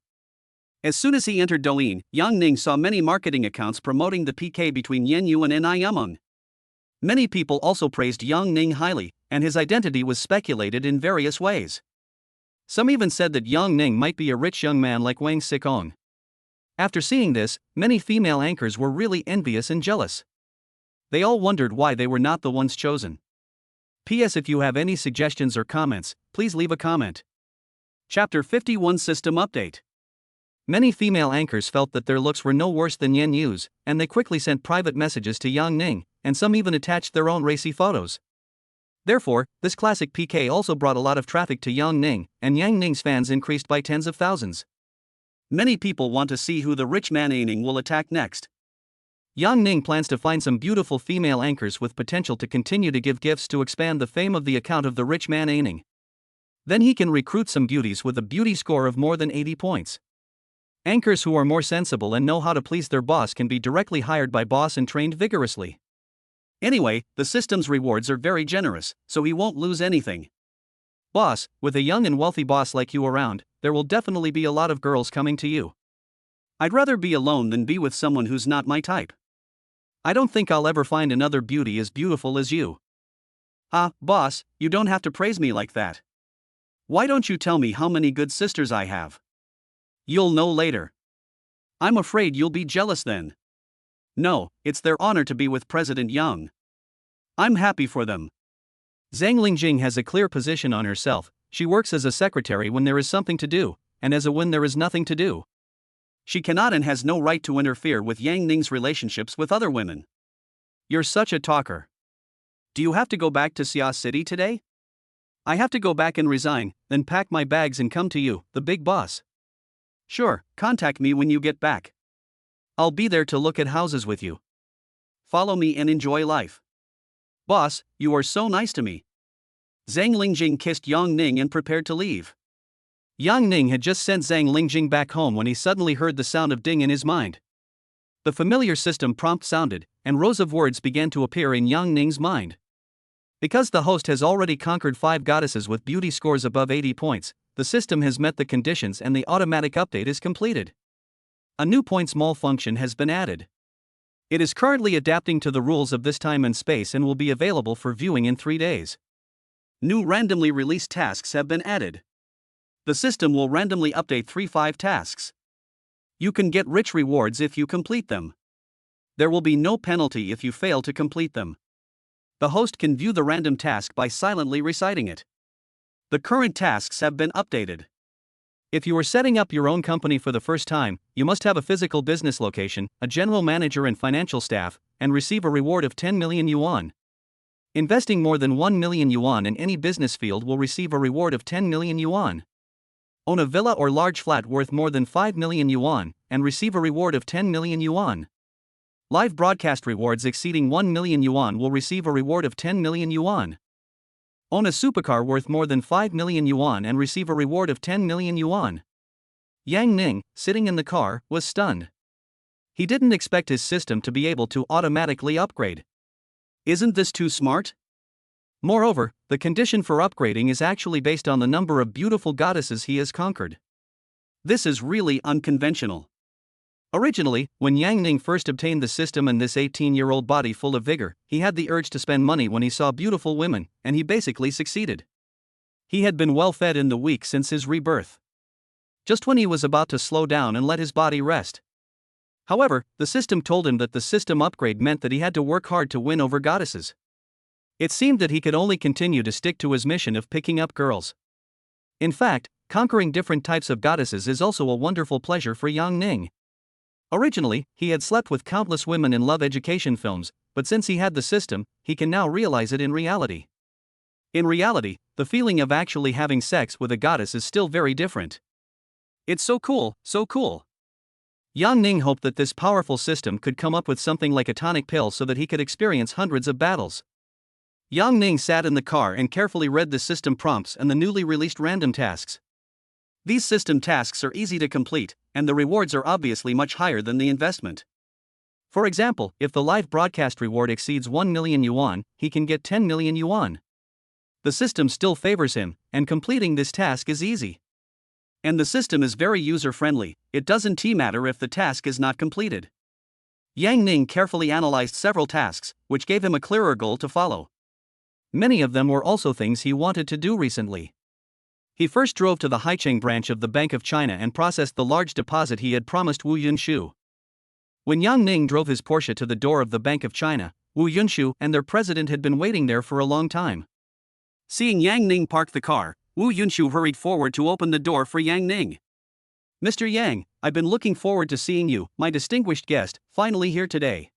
As soon as he entered Douyin, Yang Ning saw many marketing accounts promoting the PK between Yan Yu and Ni Yameng. Many people also praised Yang Ning highly, and his identity was speculated in various ways. Some even said that Yang Ning might be a rich young man like Wang Xikong. After seeing this, many female anchors were really envious and jealous. They all wondered why they were not the ones chosen. P.S. If you have any suggestions or comments, please leave a comment. Chapter 51 System Update. Many female anchors felt that their looks were no worse than Yan Yu's, and they quickly sent private messages to Yang Ning, and some even attached their own racy photos. Therefore, this classic PK also brought a lot of traffic to Yang Ning, and Yang Ning's fans increased by tens of thousands. Many people want to see who the rich man Ning will attack next. Yang Ning plans to find some beautiful female anchors with potential to continue to give gifts to expand the fame of the account of the rich man Ning. Then he can recruit some beauties with a beauty score of more than 80 points. Anchors who are more sensible and know how to please their boss can be directly hired by boss and trained vigorously. Anyway, the system's rewards are very generous, so he won't lose anything. Boss, with a young and wealthy boss like you around, there will definitely be a lot of girls coming to you. I'd rather be alone than be with someone who's not my type. I don't think I'll ever find another beauty as beautiful as you. Ah, boss, you don't have to praise me like that. Why don't you tell me how many good sisters I have? You'll know later. I'm afraid you'll be jealous then. No, it's their honor to be with President Yang. I'm happy for them. Zhang Lingjing has a clear position on herself. She works as a secretary when there is something to do, and as a when there is nothing to do. She cannot and has no right to interfere with Yang Ning's relationships with other women. You're such a talker. Do you have to go back to Xia City today? I have to go back and resign, then pack my bags and come to you, the big boss. Sure, contact me when you get back. I'll be there to look at houses with you. Follow me and enjoy life. Boss, you are so nice to me. Zhang Lingjing kissed Yang Ning and prepared to leave. Yang Ning had just sent Zhang Lingjing back home when he suddenly heard the sound of ding in his mind. The familiar system prompt sounded, and rows of words began to appear in Yang Ning's mind. Because the host has already conquered 5 goddesses with beauty scores above 80 points, the system has met the conditions and the automatic update is completed. A new points mall function has been added. It is currently adapting to the rules of this time and space and will be available for viewing in 3 days. New randomly released tasks have been added. The system will randomly update 3-5 tasks. You can get rich rewards if you complete them. There will be no penalty if you fail to complete them. The host can view the random task by silently reciting it. The current tasks have been updated. If you are setting up your own company for the first time, you must have a physical business location, a general manager and financial staff, and receive a reward of 10 million yuan. Investing more than 1 million yuan in any business field will receive a reward of 10 million yuan. Own a villa or large flat worth more than 5 million yuan, and receive a reward of 10 million yuan. Live broadcast rewards exceeding 1 million yuan will receive a reward of 10 million yuan. Own a supercar worth more than 5 million yuan and receive a reward of 10 million yuan. Yang Ning, sitting in the car, was stunned. He didn't expect his system to be able to automatically upgrade. Isn't this too smart? Moreover, the condition for upgrading is actually based on the number of beautiful goddesses he has conquered. This is really unconventional. Originally, when Yang Ning first obtained the system and this 18-year-old body full of vigor, he had the urge to spend money when he saw beautiful women, and he basically succeeded. He had been well fed in the week since his rebirth. Just when he was about to slow down and let his body rest. However, the system told him that the system upgrade meant that he had to work hard to win over goddesses. It seemed that he could only continue to stick to his mission of picking up girls. In fact, conquering different types of goddesses is also a wonderful pleasure for Yang Ning. Originally, he had slept with countless women in love education films, but since he had the system, he can now realize it in reality. In reality, the feeling of actually having sex with a goddess is still very different. It's so cool, so cool. Yang Ning hoped that this powerful system could come up with something like a tonic pill so that he could experience hundreds of battles. Yang Ning sat in the car and carefully read the system prompts and the newly released random tasks. These system tasks are easy to complete, and the rewards are obviously much higher than the investment. For example, if the live broadcast reward exceeds 1 million yuan, he can get 10 million yuan. The system still favors him, and completing this task is easy. And the system is very user-friendly, it doesn't matter if the task is not completed. Yang Ning carefully analyzed several tasks, which gave him a clearer goal to follow. Many of them were also things he wanted to do recently. He first drove to the Haicheng branch of the Bank of China and processed the large deposit he had promised Wu Yunshu. When Yang Ning drove his Porsche to the door of the Bank of China, Wu Yunshu and their president had been waiting there for a long time. Seeing Yang Ning park the car, Wu Yunshu hurried forward to open the door for Yang Ning. Mr. Yang, I've been looking forward to seeing you, my distinguished guest, finally here today.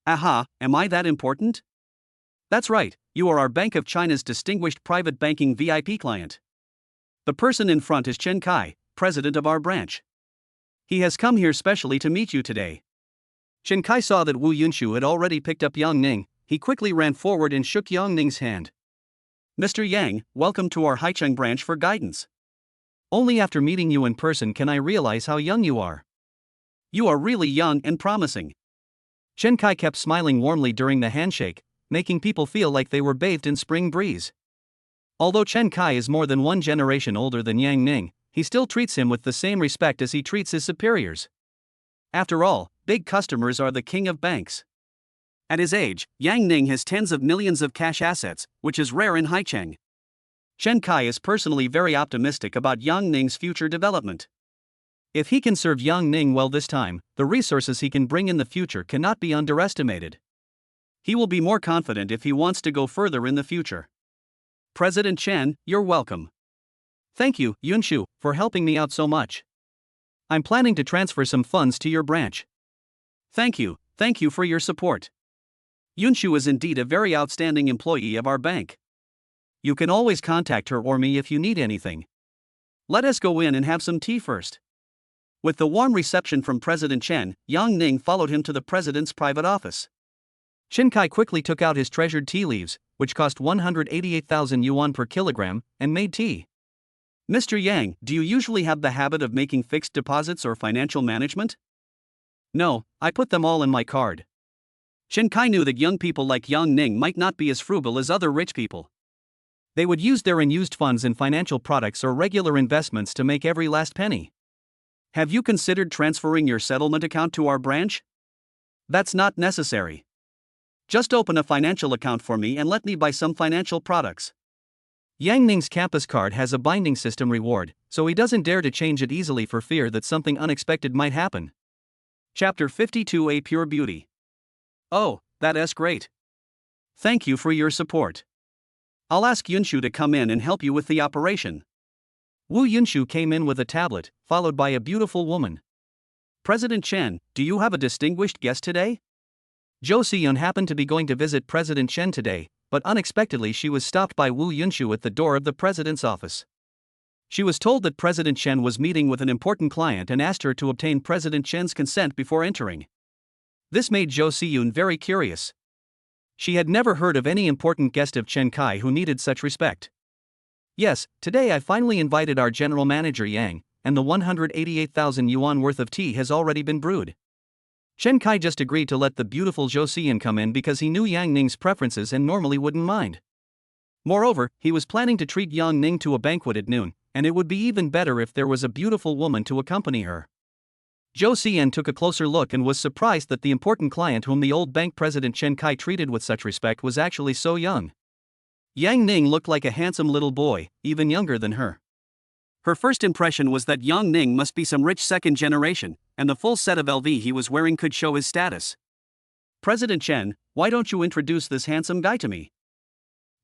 Aha, am I that important? That's right, you are our Bank of China's distinguished private banking VIP client. The person in front is Chen Kai, president of our branch. He has come here specially to meet you today. Chen Kai saw that Wu Yunshu had already picked up Yang Ning. He quickly ran forward and shook Yang Ning's hand. Mr. Yang, welcome to our Haicheng branch for guidance. Only after meeting you in person can I realize how young you are. You are really young and promising. Chen Kai kept smiling warmly during the handshake, making people feel like they were bathed in spring breeze. Although Chen Kai is more than one generation older than Yang Ning, he still treats him with the same respect as he treats his superiors. After all, big customers are the king of banks. At his age, Yang Ning has tens of millions of cash assets, which is rare in Haicheng. Chen Kai is personally very optimistic about Yang Ning's future development. If he can serve Yang Ning well this time, the resources he can bring in the future cannot be underestimated. He will be more confident if he wants to go further in the future. President Chen, you're welcome. Thank you, Yunshu, for helping me out so much. I'm planning to transfer some funds to your branch. Thank you for your support. Yunshu is indeed a very outstanding employee of our bank. You can always contact her or me if you need anything. Let us go in and have some tea first. With the warm reception from President Chen, Yang Ning followed him to the president's private office. Chen Kai quickly took out his treasured tea leaves, which cost 188,000 yuan per kilogram, and made tea. Mr. Yang, do you usually have the habit of making fixed deposits or financial management? No, I put them all in my card. Chen Kai knew that young people like Yang Ning might not be as frugal as other rich people. They would use their unused funds in financial products or regular investments to make every last penny. Have you considered transferring your settlement account to our branch? That's not necessary. Just open a financial account for me and let me buy some financial products. Yang Ning's campus card has a binding system reward, so he doesn't dare to change it easily for fear that something unexpected might happen. Chapter 52, A Pure Beauty. Oh, that's great. Thank you for your support. I'll ask Yunshu to come in and help you with the operation. Wu Yunshu came in with a tablet, followed by a beautiful woman. President Chen, do you have a distinguished guest today? Zhou Xiyun happened to be going to visit President Chen today, but unexpectedly she was stopped by Wu Yunshu at the door of the president's office. She was told that President Chen was meeting with an important client and asked her to obtain President Chen's consent before entering. This made Zhou Xiyun very curious. She had never heard of any important guest of Chen Kai who needed such respect. Yes, today I finally invited our general manager Yang, and the 188,000 yuan worth of tea has already been brewed. Chen Kai just agreed to let the beautiful Zhou Xiyun come in because he knew Yang Ning's preferences and normally wouldn't mind. Moreover, he was planning to treat Yang Ning to a banquet at noon, and it would be even better if there was a beautiful woman to accompany her. Zhou Xiyun took a closer look and was surprised that the important client whom the old bank president Chen Kai treated with such respect was actually so young. Yang Ning looked like a handsome little boy, even younger than her. Her first impression was that Yang Ning must be some rich second generation, and the full set of LV he was wearing could show his status. President Chen, why don't you introduce this handsome guy to me?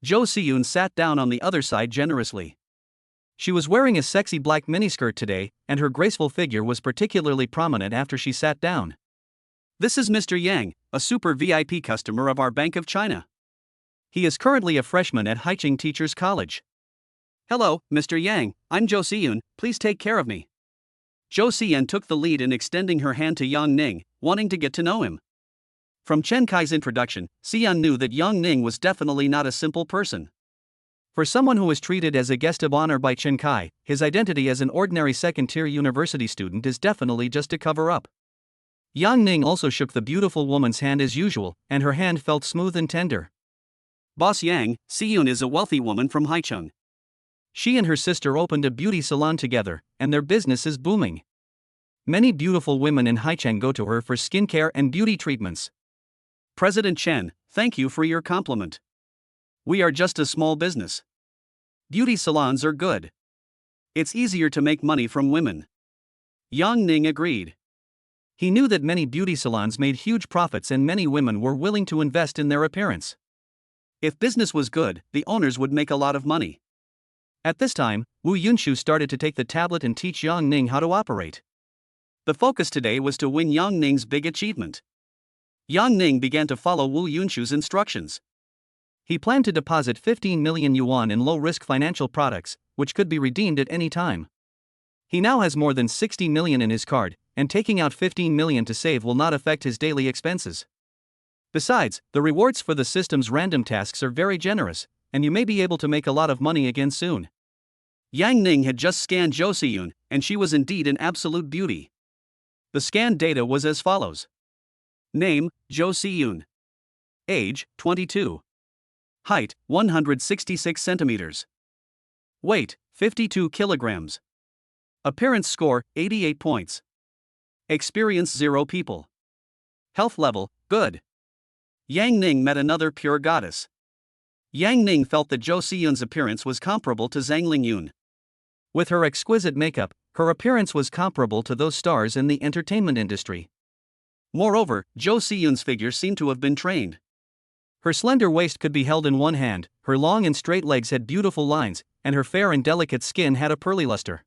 Zhou Xiyun sat down on the other side generously. She was wearing a sexy black miniskirt today, and her graceful figure was particularly prominent after she sat down. This is Mr. Yang, a super VIP customer of our Bank of China. He is currently a freshman at Haicheng Teachers College. Hello, Mr. Yang, I'm Zhou Xiyun, please take care of me. Zhou Xiyun took the lead in extending her hand to Yang Ning, wanting to get to know him. From Chen Kai's introduction, Xiyun knew that Yang Ning was definitely not a simple person. For someone who was treated as a guest of honor by Chen Kai, his identity as an ordinary second-tier university student is definitely just a cover-up. Yang Ning also shook the beautiful woman's hand as usual, and her hand felt smooth and tender. Boss Yang, Xiyun is a wealthy woman from Haicheng. She and her sister opened a beauty salon together, and their business is booming. Many beautiful women in Haicheng go to her for skincare and beauty treatments. President Chen, thank you for your compliment. We are just a small business. Beauty salons are good. It's easier to make money from women. Yang Ning agreed. He knew that many beauty salons made huge profits and many women were willing to invest in their appearance. If business was good, the owners would make a lot of money. At this time, Wu Yunshu started to take the tablet and teach Yang Ning how to operate. The focus today was to win Yang Ning's big achievement. Yang Ning began to follow Wu Yunshu's instructions. He planned to deposit 15 million yuan in low-risk financial products, which could be redeemed at any time. He now has more than 60 million in his card, and taking out 15 million to save will not affect his daily expenses. Besides, the rewards for the system's random tasks are very generous, and you may be able to make a lot of money again soon. Yang Ning had just scanned Zhou Xiyun, and she was indeed an absolute beauty. The scanned data was as follows. Name, Zhou Xiyun. Age, 22. Height, 166 centimeters. Weight, 52 kilograms. Appearance score, 88 points. Experience 0 people. Health level, good. Yang Ning met another pure goddess. Yang Ning felt that Zhou Xiyun's appearance was comparable to Zhang Lingyun. With her exquisite makeup, her appearance was comparable to those stars in the entertainment industry. Moreover, Zhou Xiyun's figure seemed to have been trained. Her slender waist could be held in one hand, her long and straight legs had beautiful lines, and her fair and delicate skin had a pearly luster.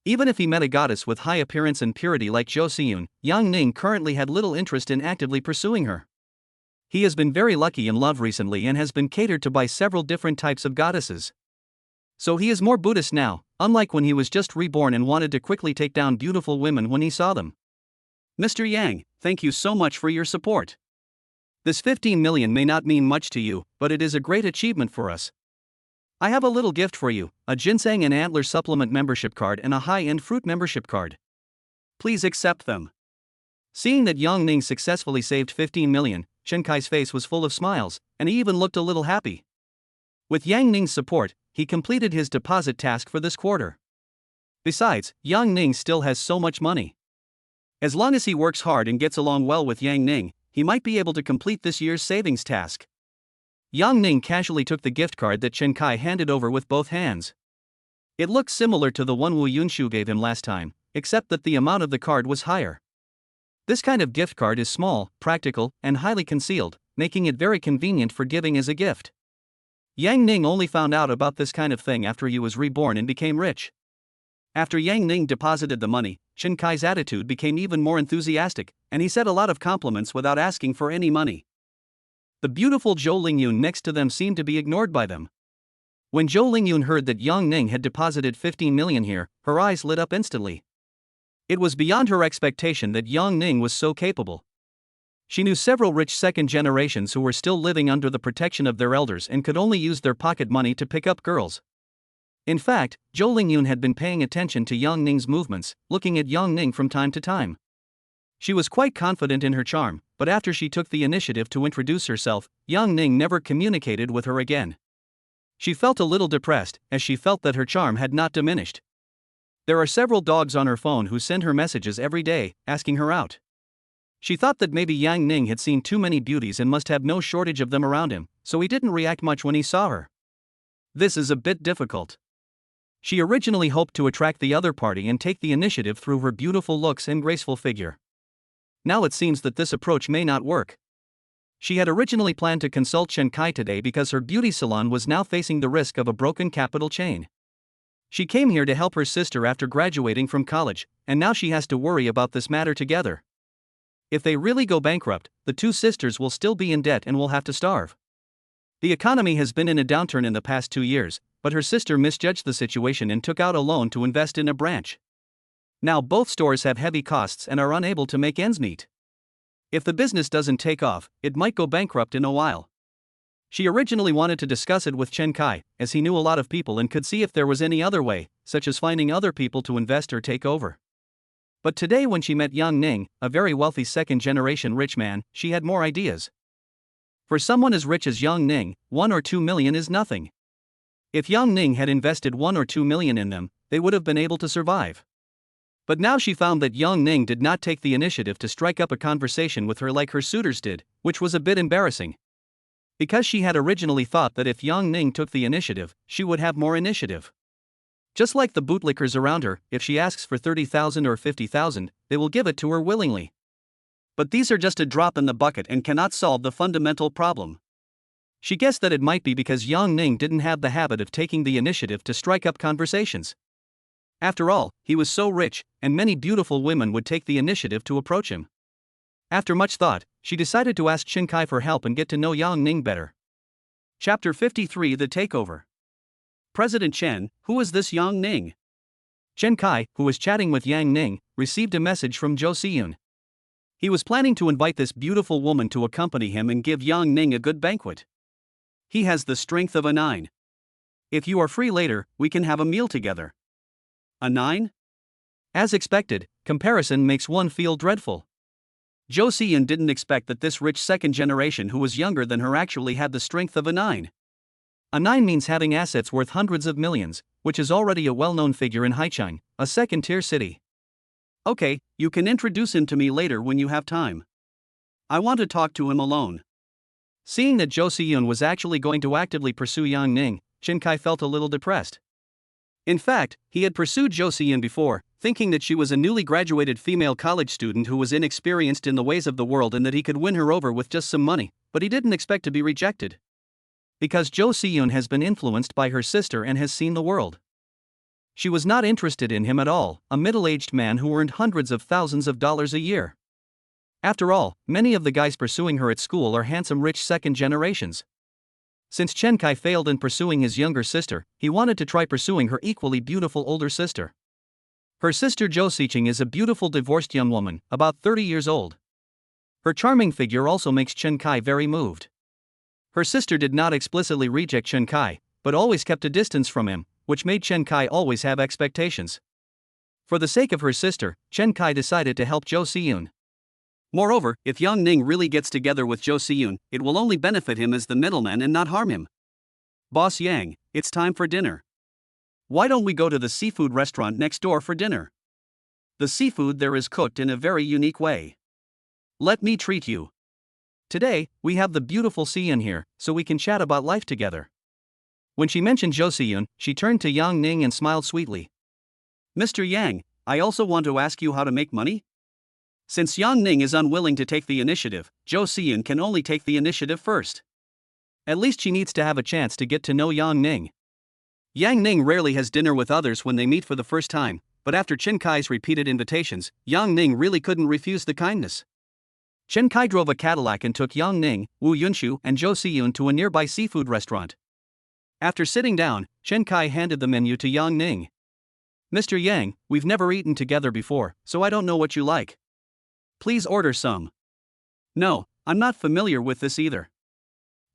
Even if he met a goddess with high appearance and purity like Zhou Xiyun, Yang Ning currently had little interest in actively pursuing her. He has been very lucky in love recently and has been catered to by several different types of goddesses. So he is more Buddhist now, unlike when he was just reborn and wanted to quickly take down beautiful women when he saw them. Mr. Yang, thank you so much for your support. This 15 million may not mean much to you, but it is a great achievement for us. I have a little gift for you, a ginseng and antler supplement membership card and a high-end fruit membership card. Please accept them. Seeing that Yang Ning successfully saved 15 million, Chen Kai's face was full of smiles, and he even looked a little happy. With Yang Ning's support, he completed his deposit task for this quarter. Besides, Yang Ning still has so much money. As long as he works hard and gets along well with Yang Ning, he might be able to complete this year's savings task. Yang Ning casually took the gift card that Chen Kai handed over with both hands. It looked similar to the one Wu Yunshu gave him last time, except that the amount of the card was higher. This kind of gift card is small, practical, and highly concealed, making it very convenient for giving as a gift. Yang Ning only found out about this kind of thing after he was reborn and became rich. After Yang Ning deposited the money, Chen Kai's attitude became even more enthusiastic, and he said a lot of compliments without asking for any money. The beautiful Zhou Lingyun next to them seemed to be ignored by them. When Zhou Lingyun heard that Yang Ning had deposited 15 million here, her eyes lit up instantly. It was beyond her expectation that Yang Ning was so capable. She knew several rich second generations who were still living under the protection of their elders and could only use their pocket money to pick up girls. In fact, Zhou Lingyun had been paying attention to Yang Ning's movements, looking at Yang Ning from time to time. She was quite confident in her charm, but after she took the initiative to introduce herself, Yang Ning never communicated with her again. She felt a little depressed, as she felt that her charm had not diminished. There are several dogs on her phone who send her messages every day, asking her out. She thought that maybe Yang Ning had seen too many beauties and must have no shortage of them around him, so he didn't react much when he saw her. This is a bit difficult. She originally hoped to attract the other party and take the initiative through her beautiful looks and graceful figure. Now it seems that this approach may not work. She had originally planned to consult Chen Kai today because her beauty salon was now facing the risk of a broken capital chain. She came here to help her sister after graduating from college, and now she has to worry about this matter together. If they really go bankrupt, the two sisters will still be in debt and will have to starve. The economy has been in a downturn in the past 2 years, but her sister misjudged the situation and took out a loan to invest in a branch. Now both stores have heavy costs and are unable to make ends meet. If the business doesn't take off, it might go bankrupt in a while. She originally wanted to discuss it with Chen Kai, as he knew a lot of people and could see if there was any other way, such as finding other people to invest or take over. But today when she met Yang Ning, a very wealthy second-generation rich man, she had more ideas. For someone as rich as Yang Ning, 1 or 2 million is nothing. If Yang Ning had invested 1 or 2 million in them, they would have been able to survive. But now she found that Yang Ning did not take the initiative to strike up a conversation with her like her suitors did, which was a bit embarrassing. Because she had originally thought that if Yang Ning took the initiative, she would have more initiative. Just like the bootlickers around her, if she asks for 30,000 or 50,000, they will give it to her willingly. But these are just a drop in the bucket and cannot solve the fundamental problem. She guessed that it might be because Yang Ning didn't have the habit of taking the initiative to strike up conversations. After all, he was so rich, and many beautiful women would take the initiative to approach him. After much thought, she decided to ask Chen Kai for help and get to know Yang Ning better. Chapter 53: The Takeover. President Chen, who is this Yang Ning? Chen Kai, who was chatting with Yang Ning, received a message from Zhou Xiyun. He was planning to invite this beautiful woman to accompany him and give Yang Ning a good banquet. He has the strength of a 9. If you are free later, we can have a meal together. A 9? As expected, comparison makes one feel dreadful. Zhou Xiyun didn't expect that this rich second generation who was younger than her actually had the strength of a 9. A 9 means having assets worth hundreds of millions, which is already a well-known figure in Haicheng, a second-tier city. Okay, you can introduce him to me later when you have time. I want to talk to him alone. Seeing that Jo Si-yoon was actually going to actively pursue Yang Ning, Chen Kai felt a little depressed. In fact, he had pursued Jo Si-yoon before, thinking that she was a newly graduated female college student who was inexperienced in the ways of the world and that he could win her over with just some money, but he didn't expect to be rejected. Because Jo Si-yoon has been influenced by her sister and has seen the world. She was not interested in him at all, a middle-aged man who earned hundreds of thousands of dollars a year. After all, many of the guys pursuing her at school are handsome rich second generations. Since Chen Kai failed in pursuing his younger sister, he wanted to try pursuing her equally beautiful older sister. Her sister Jo Si-ching is a beautiful divorced young woman, about 30 years old. Her charming figure also makes Chen Kai very moved. Her sister did not explicitly reject Chen Kai, but always kept a distance from him, which made Chen Kai always have expectations. For the sake of her sister, Chen Kai decided to help Jo Si-yoon. Moreover, if Yang Ning really gets together with Jo Si-yoon, it will only benefit him as the middleman and not harm him. Boss Yang, it's time for dinner. Why don't we go to the seafood restaurant next door for dinner? The seafood there is cooked in a very unique way. Let me treat you. Today, we have the beautiful Si-yoon here, so we can chat about life together. When she mentioned Jo Si-yoon, she turned to Yang Ning and smiled sweetly. Mr. Yang, I also want to ask you how to make money? Since Yang Ning is unwilling to take the initiative, Jo Si-yoon can only take the initiative first. At least she needs to have a chance to get to know Yang Ning. Yang Ning rarely has dinner with others when they meet for the first time, but after Chen Kai's repeated invitations, Yang Ning really couldn't refuse the kindness. Chen Kai drove a Cadillac and took Yang Ning, Woo Yunshu, and Jo Si-yoon to a nearby seafood restaurant. After sitting down, Chen Kai handed the menu to Yang Ning. Mr. Yang, we've never eaten together before, so I don't know what you like. Please order some. No, I'm not familiar with this either.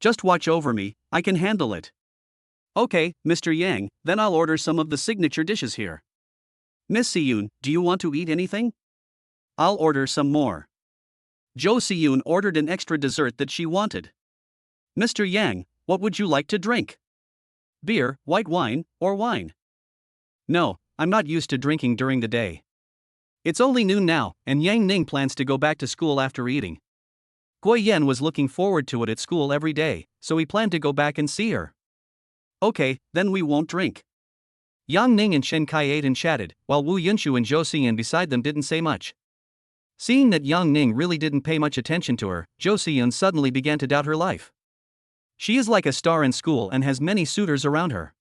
Just watch over me, I can handle it. Okay, Mr. Yang, then I'll order some of the signature dishes here. Miss Si-yoon, do you want to eat anything? I'll order some more. Jo Si-yoon ordered an extra dessert that she wanted. Mr. Yang, what would you like to drink? Beer, white wine, or wine? No, I'm not used to drinking during the day. It's only noon now, and Yang Ning plans to go back to school after eating. Guo Yan was looking forward to it at school every day, so he planned to go back and see her. Okay, then we won't drink. Yang Ning and Chen Kai ate and chatted, while Woo Yunshu and Jo Si-yoon beside them didn't say much. Seeing that Yang Ning really didn't pay much attention to her, Jo Si-yoon suddenly began to doubt her life. She is like a star in school and has many suitors around her.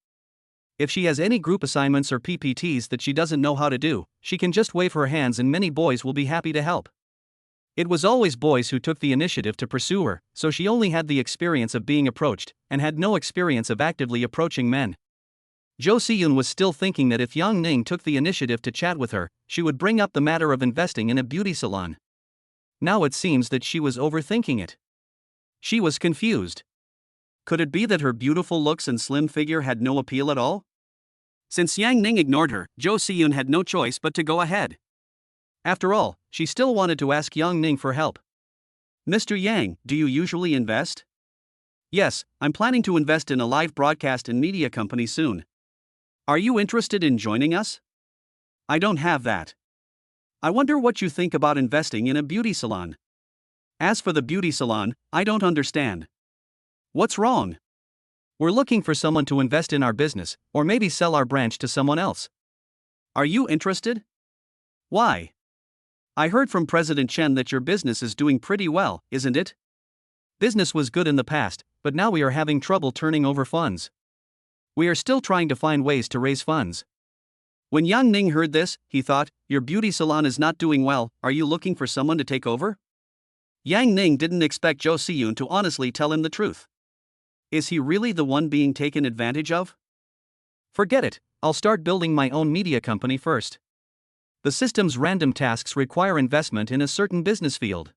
If she has any group assignments or PPTs that she doesn't know how to do, she can just wave her hands and many boys will be happy to help. It was always boys who took the initiative to pursue her, so she only had the experience of being approached, and had no experience of actively approaching men. Jo Si-yoon was still thinking that if Yang Ning took the initiative to chat with her, she would bring up the matter of investing in a beauty salon. Now it seems that she was overthinking it. She was confused. Could it be that her beautiful looks and slim figure had no appeal at all? Since Yang Ning ignored her, Jo Si-yoon had no choice but to go ahead. After all, she still wanted to ask Yang Ning for help. Mr. Yang, do you usually invest? Yes, I'm planning to invest in a live broadcast and media company soon. Are you interested in joining us? I don't have that. I wonder what you think about investing in a beauty salon. As for the beauty salon, I don't understand. What's wrong? We're looking for someone to invest in our business, or maybe sell our branch to someone else. Are you interested? Why? I heard from President Chen that your business is doing pretty well, isn't it? Business was good in the past, but now we are having trouble turning over funds. We are still trying to find ways to raise funds. When Yang Ning heard this, he thought, your beauty salon is not doing well, are you looking for someone to take over? Yang Ning didn't expect Jo Si-yoon to honestly tell him the truth. Is he really the one being taken advantage of? Forget it, I'll start building my own media company first. The system's random tasks require investment in a certain business field.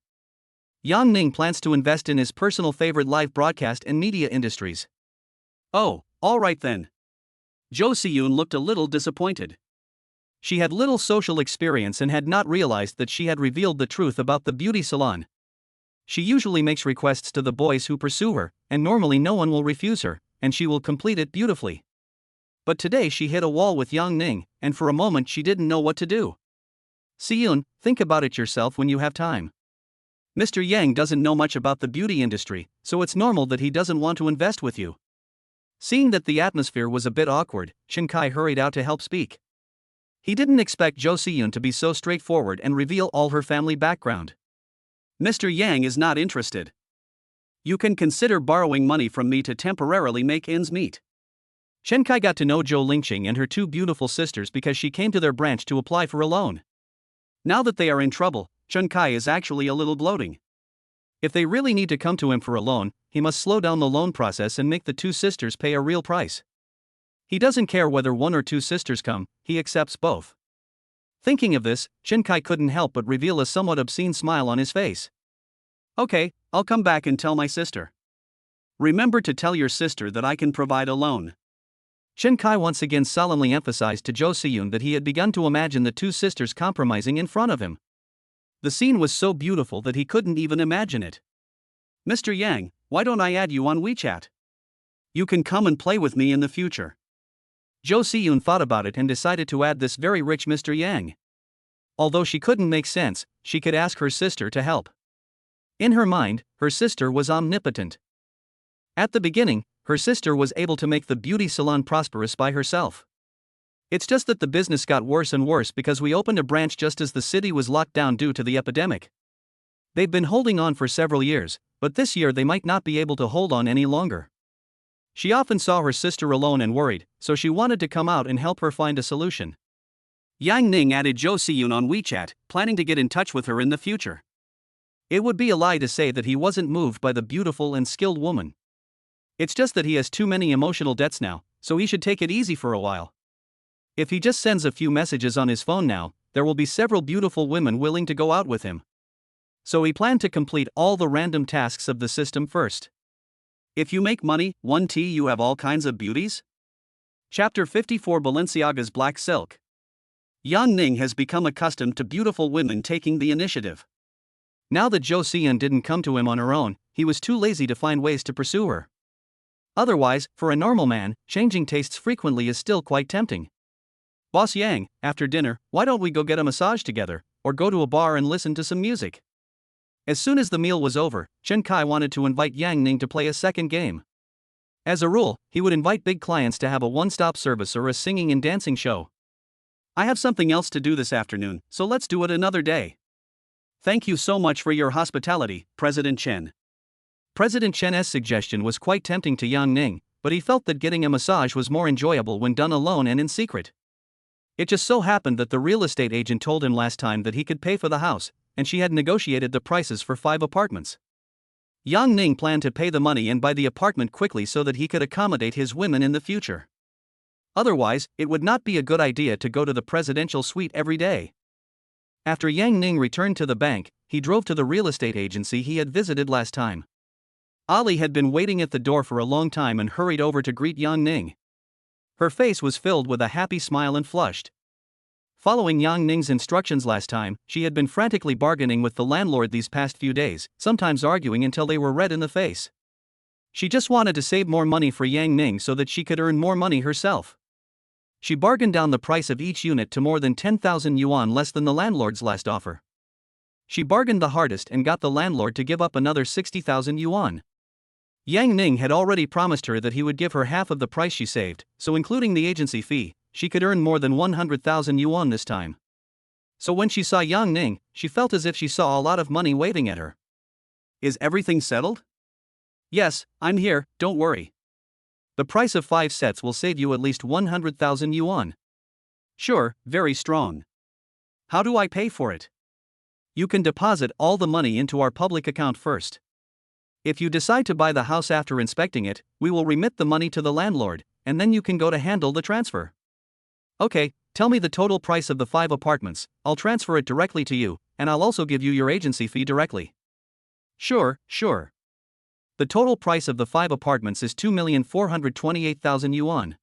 Yang Ning plans to invest in his personal favorite live broadcast and media industries. Oh, all right then. Jo Si-yoon looked a little disappointed. She had little social experience and had not realized that she had revealed the truth about the beauty salon. She usually makes requests to the boys who pursue her, and normally no one will refuse her, and she will complete it beautifully. But today she hit a wall with Yang Ning, and for a moment she didn't know what to do. Si-yoon, think about it yourself when you have time. Mr. Yang doesn't know much about the beauty industry, so it's normal that he doesn't want to invest with you. Seeing that the atmosphere was a bit awkward, Chen Kai hurried out to help speak. He didn't expect Jo Si-yoon to be so straightforward and reveal all her family background. Mr. Yang is not interested. You can consider borrowing money from me to temporarily make ends meet. Chen Kai got to know Jo Lingqing and her two beautiful sisters because she came to their branch to apply for a loan. Now that they are in trouble, Chen Kai is actually a little gloating. If they really need to come to him for a loan, he must slow down the loan process and make the two sisters pay a real price. He doesn't care whether one or two sisters come, he accepts both. Thinking of this, Chen Kai couldn't help but reveal a somewhat obscene smile on his face. Okay, I'll come back and tell my sister. Remember to tell your sister that I can provide a loan. Chen Kai once again solemnly emphasized to Jo Si-yoon that he had begun to imagine the two sisters compromising in front of him. The scene was so beautiful that he couldn't even imagine it. Mr. Yang, why don't I add you on WeChat? You can come and play with me in the future. Jo Si-yoon thought about it and decided to add this very rich Mr. Yang. Although she couldn't make sense, she could ask her sister to help. In her mind, her sister was omnipotent. At the beginning, her sister was able to make the beauty salon prosperous by herself. It's just that the business got worse and worse because we opened a branch just as the city was locked down due to the epidemic. They've been holding on for several years, but this year they might not be able to hold on any longer. She often saw her sister alone and worried, so she wanted to come out and help her find a solution. Yang Ning added Jo Si-yoon on WeChat, planning to get in touch with her in the future. It would be a lie to say that he wasn't moved by the beautiful and skilled woman. It's just that he has too many emotional debts now, so he should take it easy for a while. If he just sends a few messages on his phone now, there will be several beautiful women willing to go out with him. So he planned to complete all the random tasks of the system first. If you make money, 1T you have all kinds of beauties? Chapter 54 Balenciaga's Black Silk. Yang Ning has become accustomed to beautiful women taking the initiative. Now that Jo Si-yoon didn't come to him on her own, he was too lazy to find ways to pursue her. Otherwise, for a normal man, changing tastes frequently is still quite tempting. Boss Yang, after dinner, why don't we go get a massage together, or go to a bar and listen to some music? As soon as the meal was over, Chen Kai wanted to invite Yang Ning to play a second game. As a rule, he would invite big clients to have a one-stop service or a singing and dancing show. I have something else to do this afternoon, so let's do it another day. Thank you so much for your hospitality, President Chen. President Chen's suggestion was quite tempting to Yang Ning, but he felt that getting a massage was more enjoyable when done alone and in secret. It just so happened that the real estate agent told him last time that he could pay for the house, and she had negotiated the prices for 5 apartments. Yang Ning planned to pay the money and buy the apartment quickly so that he could accommodate his women in the future. Otherwise, it would not be a good idea to go to the presidential suite every day. After Yang Ning returned to the bank, he drove to the real estate agency he had visited last time. Ali had been waiting at the door for a long time and hurried over to greet Yang Ning. Her face was filled with a happy smile and flushed. Following Yang Ning's instructions last time, she had been frantically bargaining with the landlord these past few days, sometimes arguing until they were red in the face. She just wanted to save more money for Yang Ning so that she could earn more money herself. She bargained down the price of each unit to more than 10,000 yuan less than the landlord's last offer. She bargained the hardest and got the landlord to give up another 60,000 yuan. Yang Ning had already promised her that he would give her half of the price she saved, so including the agency fee, she could earn more than 100,000 yuan this time. So when she saw Yang Ning, she felt as if she saw a lot of money waiting at her. Is everything settled? Yes, I'm here, don't worry. The price of 5 sets will save you at least 100,000 yuan. Sure, very strong. How do I pay for it? You can deposit all the money into our public account first. If you decide to buy the house after inspecting it, we will remit the money to the landlord, and then you can go to handle the transfer. Okay, tell me the total price of the 5 apartments, I'll transfer it directly to you, and I'll also give you your agency fee directly. Sure. The total price of the 5 apartments is 2,428,000 yuan.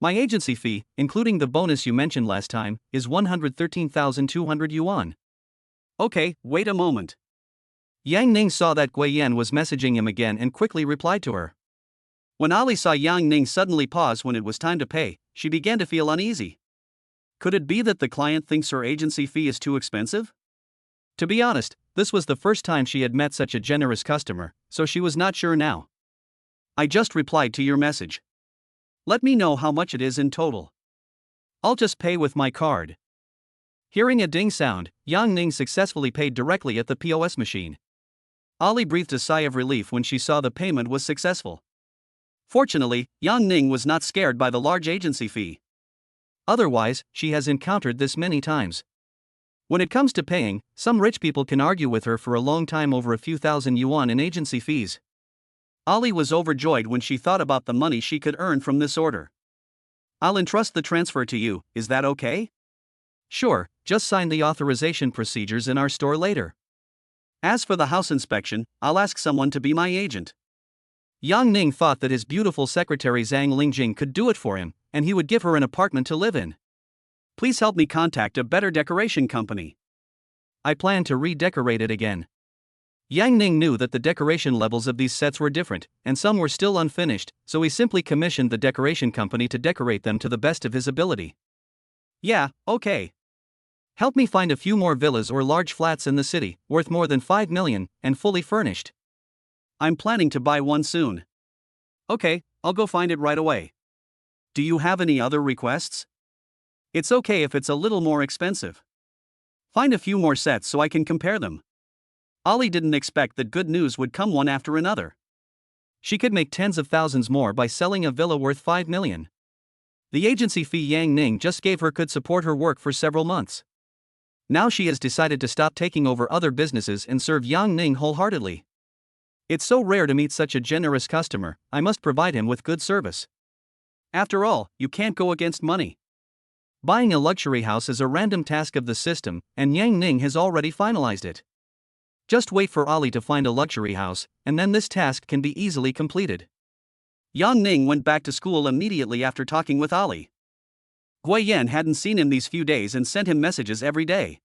My agency fee, including the bonus you mentioned last time, is 113,200 yuan. Okay, wait a moment. Yang Ning saw that Gui Yan was messaging him again and quickly replied to her. When Ali saw Yang Ning suddenly pause when it was time to pay, she began to feel uneasy. Could it be that the client thinks her agency fee is too expensive? To be honest, this was the first time she had met such a generous customer, so she was not sure now. I just replied to your message. Let me know how much it is in total. I'll just pay with my card. Hearing a ding sound, Yang Ning successfully paid directly at the POS machine. Ali breathed a sigh of relief when she saw the payment was successful. Fortunately, Yang Ning was not scared by the large agency fee. Otherwise, she has encountered this many times. When it comes to paying, some rich people can argue with her for a long time over a few thousand yuan in agency fees. Ali was overjoyed when she thought about the money she could earn from this order. I'll entrust the transfer to you, is that okay? Sure, just sign the authorization procedures in our store later. As for the house inspection, I'll ask someone to be my agent. Yang Ning thought that his beautiful secretary Zhang Lingjing could do it for him, and he would give her an apartment to live in. Please help me contact a better decoration company. I plan to redecorate it again. Yang Ning knew that the decoration levels of these sets were different, and some were still unfinished, so he simply commissioned the decoration company to decorate them to the best of his ability. Yeah, okay. Help me find a few more villas or large flats in the city, worth more than 5 million, and fully furnished. I'm planning to buy one soon. Okay, I'll go find it right away. Do you have any other requests? It's okay if it's a little more expensive. Find a few more sets so I can compare them. Ali didn't expect that good news would come one after another. She could make tens of thousands more by selling a villa worth 5 million. The agency fee Yang Ning just gave her could support her work for several months. Now she has decided to stop taking over other businesses and serve Yang Ning wholeheartedly. It's so rare to meet such a generous customer, I must provide him with good service. After all, you can't go against money. Buying a luxury house is a random task of the system, and Yang Ning has already finalized it. Just wait for Ali to find a luxury house, and then this task can be easily completed. Yang Ning went back to school immediately after talking with Ali. Gui Yan hadn't seen him these few days and sent him messages every day.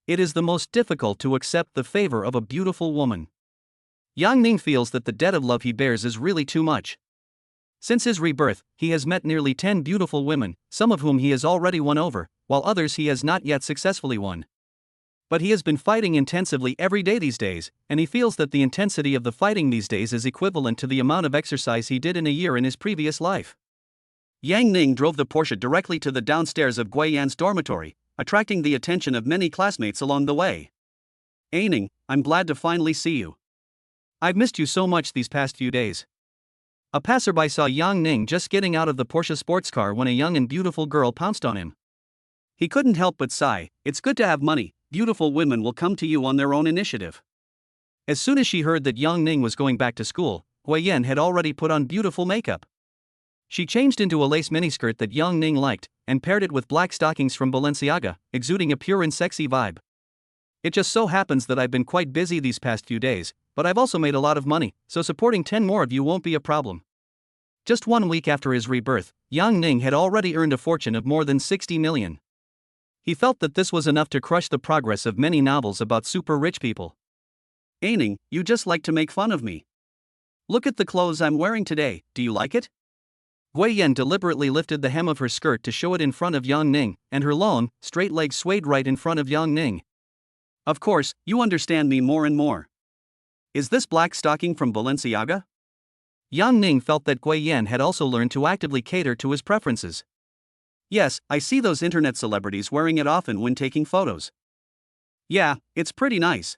It is the most difficult to accept the favor of a beautiful woman. Yang Ning feels that the debt of love he bears is really too much. Since his rebirth, he has met nearly 10 beautiful women, some of whom he has already won over, while others he has not yet successfully won. But he has been fighting intensively every day these days, and he feels that the intensity of the fighting these days is equivalent to the amount of exercise he did in a year in his previous life. Yang Ning drove the Porsche directly to the downstairs of Gui Yan's dormitory, attracting the attention of many classmates along the way. Ning, I'm glad to finally see you. I've missed you so much these past few days. A passerby saw Yang Ning just getting out of the Porsche sports car when a young and beautiful girl pounced on him. He couldn't help but sigh, it's good to have money, beautiful women will come to you on their own initiative. As soon as she heard that Yang Ning was going back to school, Gui Yan had already put on beautiful makeup. She changed into a lace miniskirt that Yang Ning liked, and paired it with black stockings from Balenciaga, exuding a pure and sexy vibe. It just so happens that I've been quite busy these past few days, but I've also made a lot of money, so supporting 10 more of you won't be a problem. Just 1 week after his rebirth, Yang Ning had already earned a fortune of more than 60 million. He felt that this was enough to crush the progress of many novels about super rich people. Ning, you just like to make fun of me. Look at the clothes I'm wearing today, do you like it? Gui Yan deliberately lifted the hem of her skirt to show it in front of Yang Ning, and her long, straight legs swayed right in front of Yang Ning. Of course, you understand me more and more. Is this black stocking from Balenciaga? Yang Ning felt that Gui Yan had also learned to actively cater to his preferences. Yes, I see those internet celebrities wearing it often when taking photos. Yeah, it's pretty nice.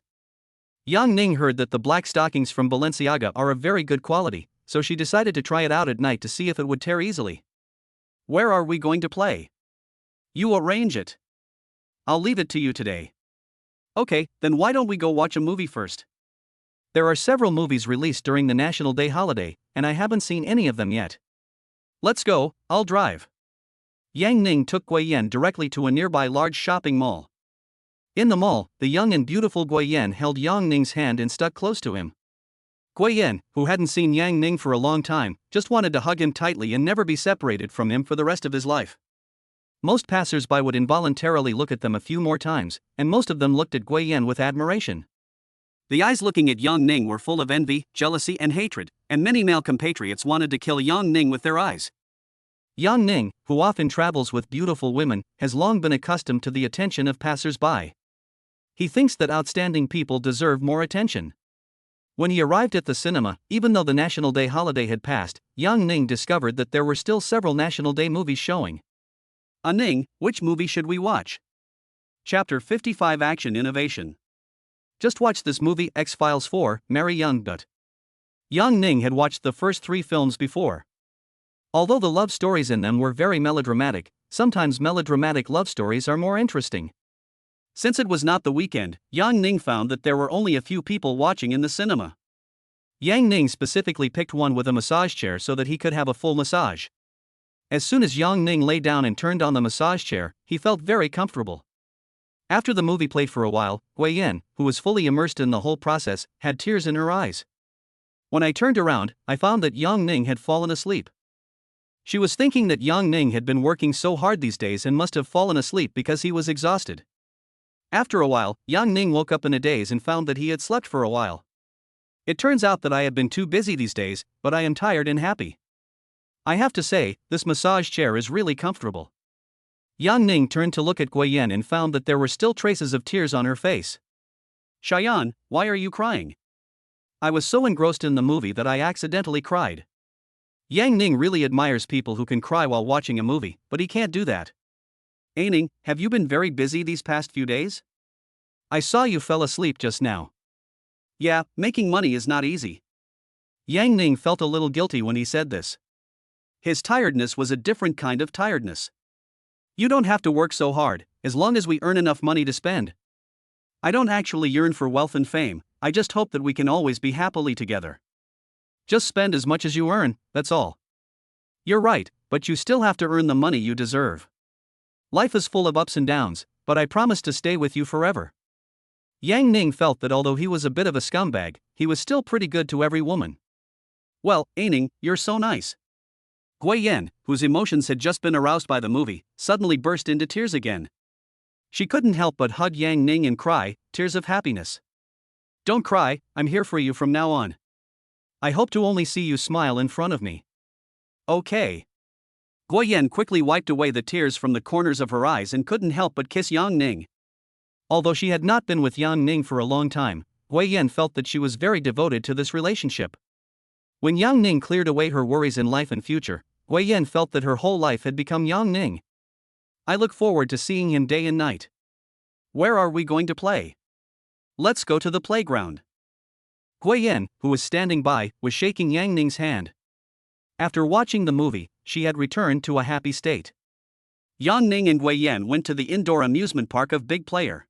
Yang Ning heard that the black stockings from Balenciaga are of very good quality, so she decided to try it out at night to see if it would tear easily. Where are we going to play? You arrange it. I'll leave it to you today. Okay, then why don't we go watch a movie first? There are several movies released during the National Day holiday, and I haven't seen any of them yet. Let's go, I'll drive. Yang Ning took Gui Yan directly to a nearby large shopping mall. In the mall, the young and beautiful Gui Yan held Yang Ning's hand and stuck close to him. Gui Yan, who hadn't seen Yang Ning for a long time, just wanted to hug him tightly and never be separated from him for the rest of his life. Most passers-by would involuntarily look at them a few more times, and most of them looked at Gui Yan with admiration. The eyes looking at Yang Ning were full of envy, jealousy and hatred, and many male compatriots wanted to kill Yang Ning with their eyes. Yang Ning, who often travels with beautiful women, has long been accustomed to the attention of passers-by. He thinks that outstanding people deserve more attention. When he arrived at the cinema, even though the National Day holiday had passed, young Ning discovered that there were still several National Day movies showing. Ning, which movie should we watch? Chapter 55 Action Innovation. Just watch this movie X-Files 4, Marry Young But. Young Ning had watched the first 3 films before. Although the love stories in them were very melodramatic, sometimes melodramatic love stories are more interesting. Since it was not the weekend, Yang Ning found that there were only a few people watching in the cinema. Yang Ning specifically picked one with a massage chair so that he could have a full massage. As soon as Yang Ning lay down and turned on the massage chair, he felt very comfortable. After the movie played for a while, Gui Yan, who was fully immersed in the whole process, had tears in her eyes. When I turned around, I found that Yang Ning had fallen asleep. She was thinking that Yang Ning had been working so hard these days and must have fallen asleep because he was exhausted. After a while, Yang Ning woke up in a daze and found that he had slept for a while. It turns out that I have been too busy these days, but I am tired and happy. I have to say, this massage chair is really comfortable. Yang Ning turned to look at Gui Yan and found that there were still traces of tears on her face. Shayan, why are you crying? I was so engrossed in the movie that I accidentally cried. Yang Ning really admires people who can cry while watching a movie, but he can't do that. Ning, have you been very busy these past few days? I saw you fell asleep just now. Yeah, making money is not easy. Yang Ning felt a little guilty when he said this. His tiredness was a different kind of tiredness. You don't have to work so hard, as long as we earn enough money to spend. I don't actually yearn for wealth and fame, I just hope that we can always be happily together. Just spend as much as you earn, that's all. You're right, but you still have to earn the money you deserve. Life is full of ups and downs, but I promise to stay with you forever. Yang Ning felt that although he was a bit of a scumbag, he was still pretty good to every woman. Well, Ning, you're so nice. Gui Yan, whose emotions had just been aroused by the movie, suddenly burst into tears again. She couldn't help but hug Yang Ning and cry, tears of happiness. Don't cry, I'm here for you from now on. I hope to only see you smile in front of me. Okay. Gui Yan quickly wiped away the tears from the corners of her eyes and couldn't help but kiss Yang Ning. Although she had not been with Yang Ning for a long time, Gui Yan felt that she was very devoted to this relationship. When Yang Ning cleared away her worries in life and future, Gui Yan felt that her whole life had become Yang Ning. I look forward to seeing him day and night. Where are we going to play? Let's go to the playground. Gui Yan, who was standing by, was shaking Yang Ning's hand. After watching the movie, she had returned to a happy state. Yang Ning and Gui Yan went to the indoor amusement park of Big Player.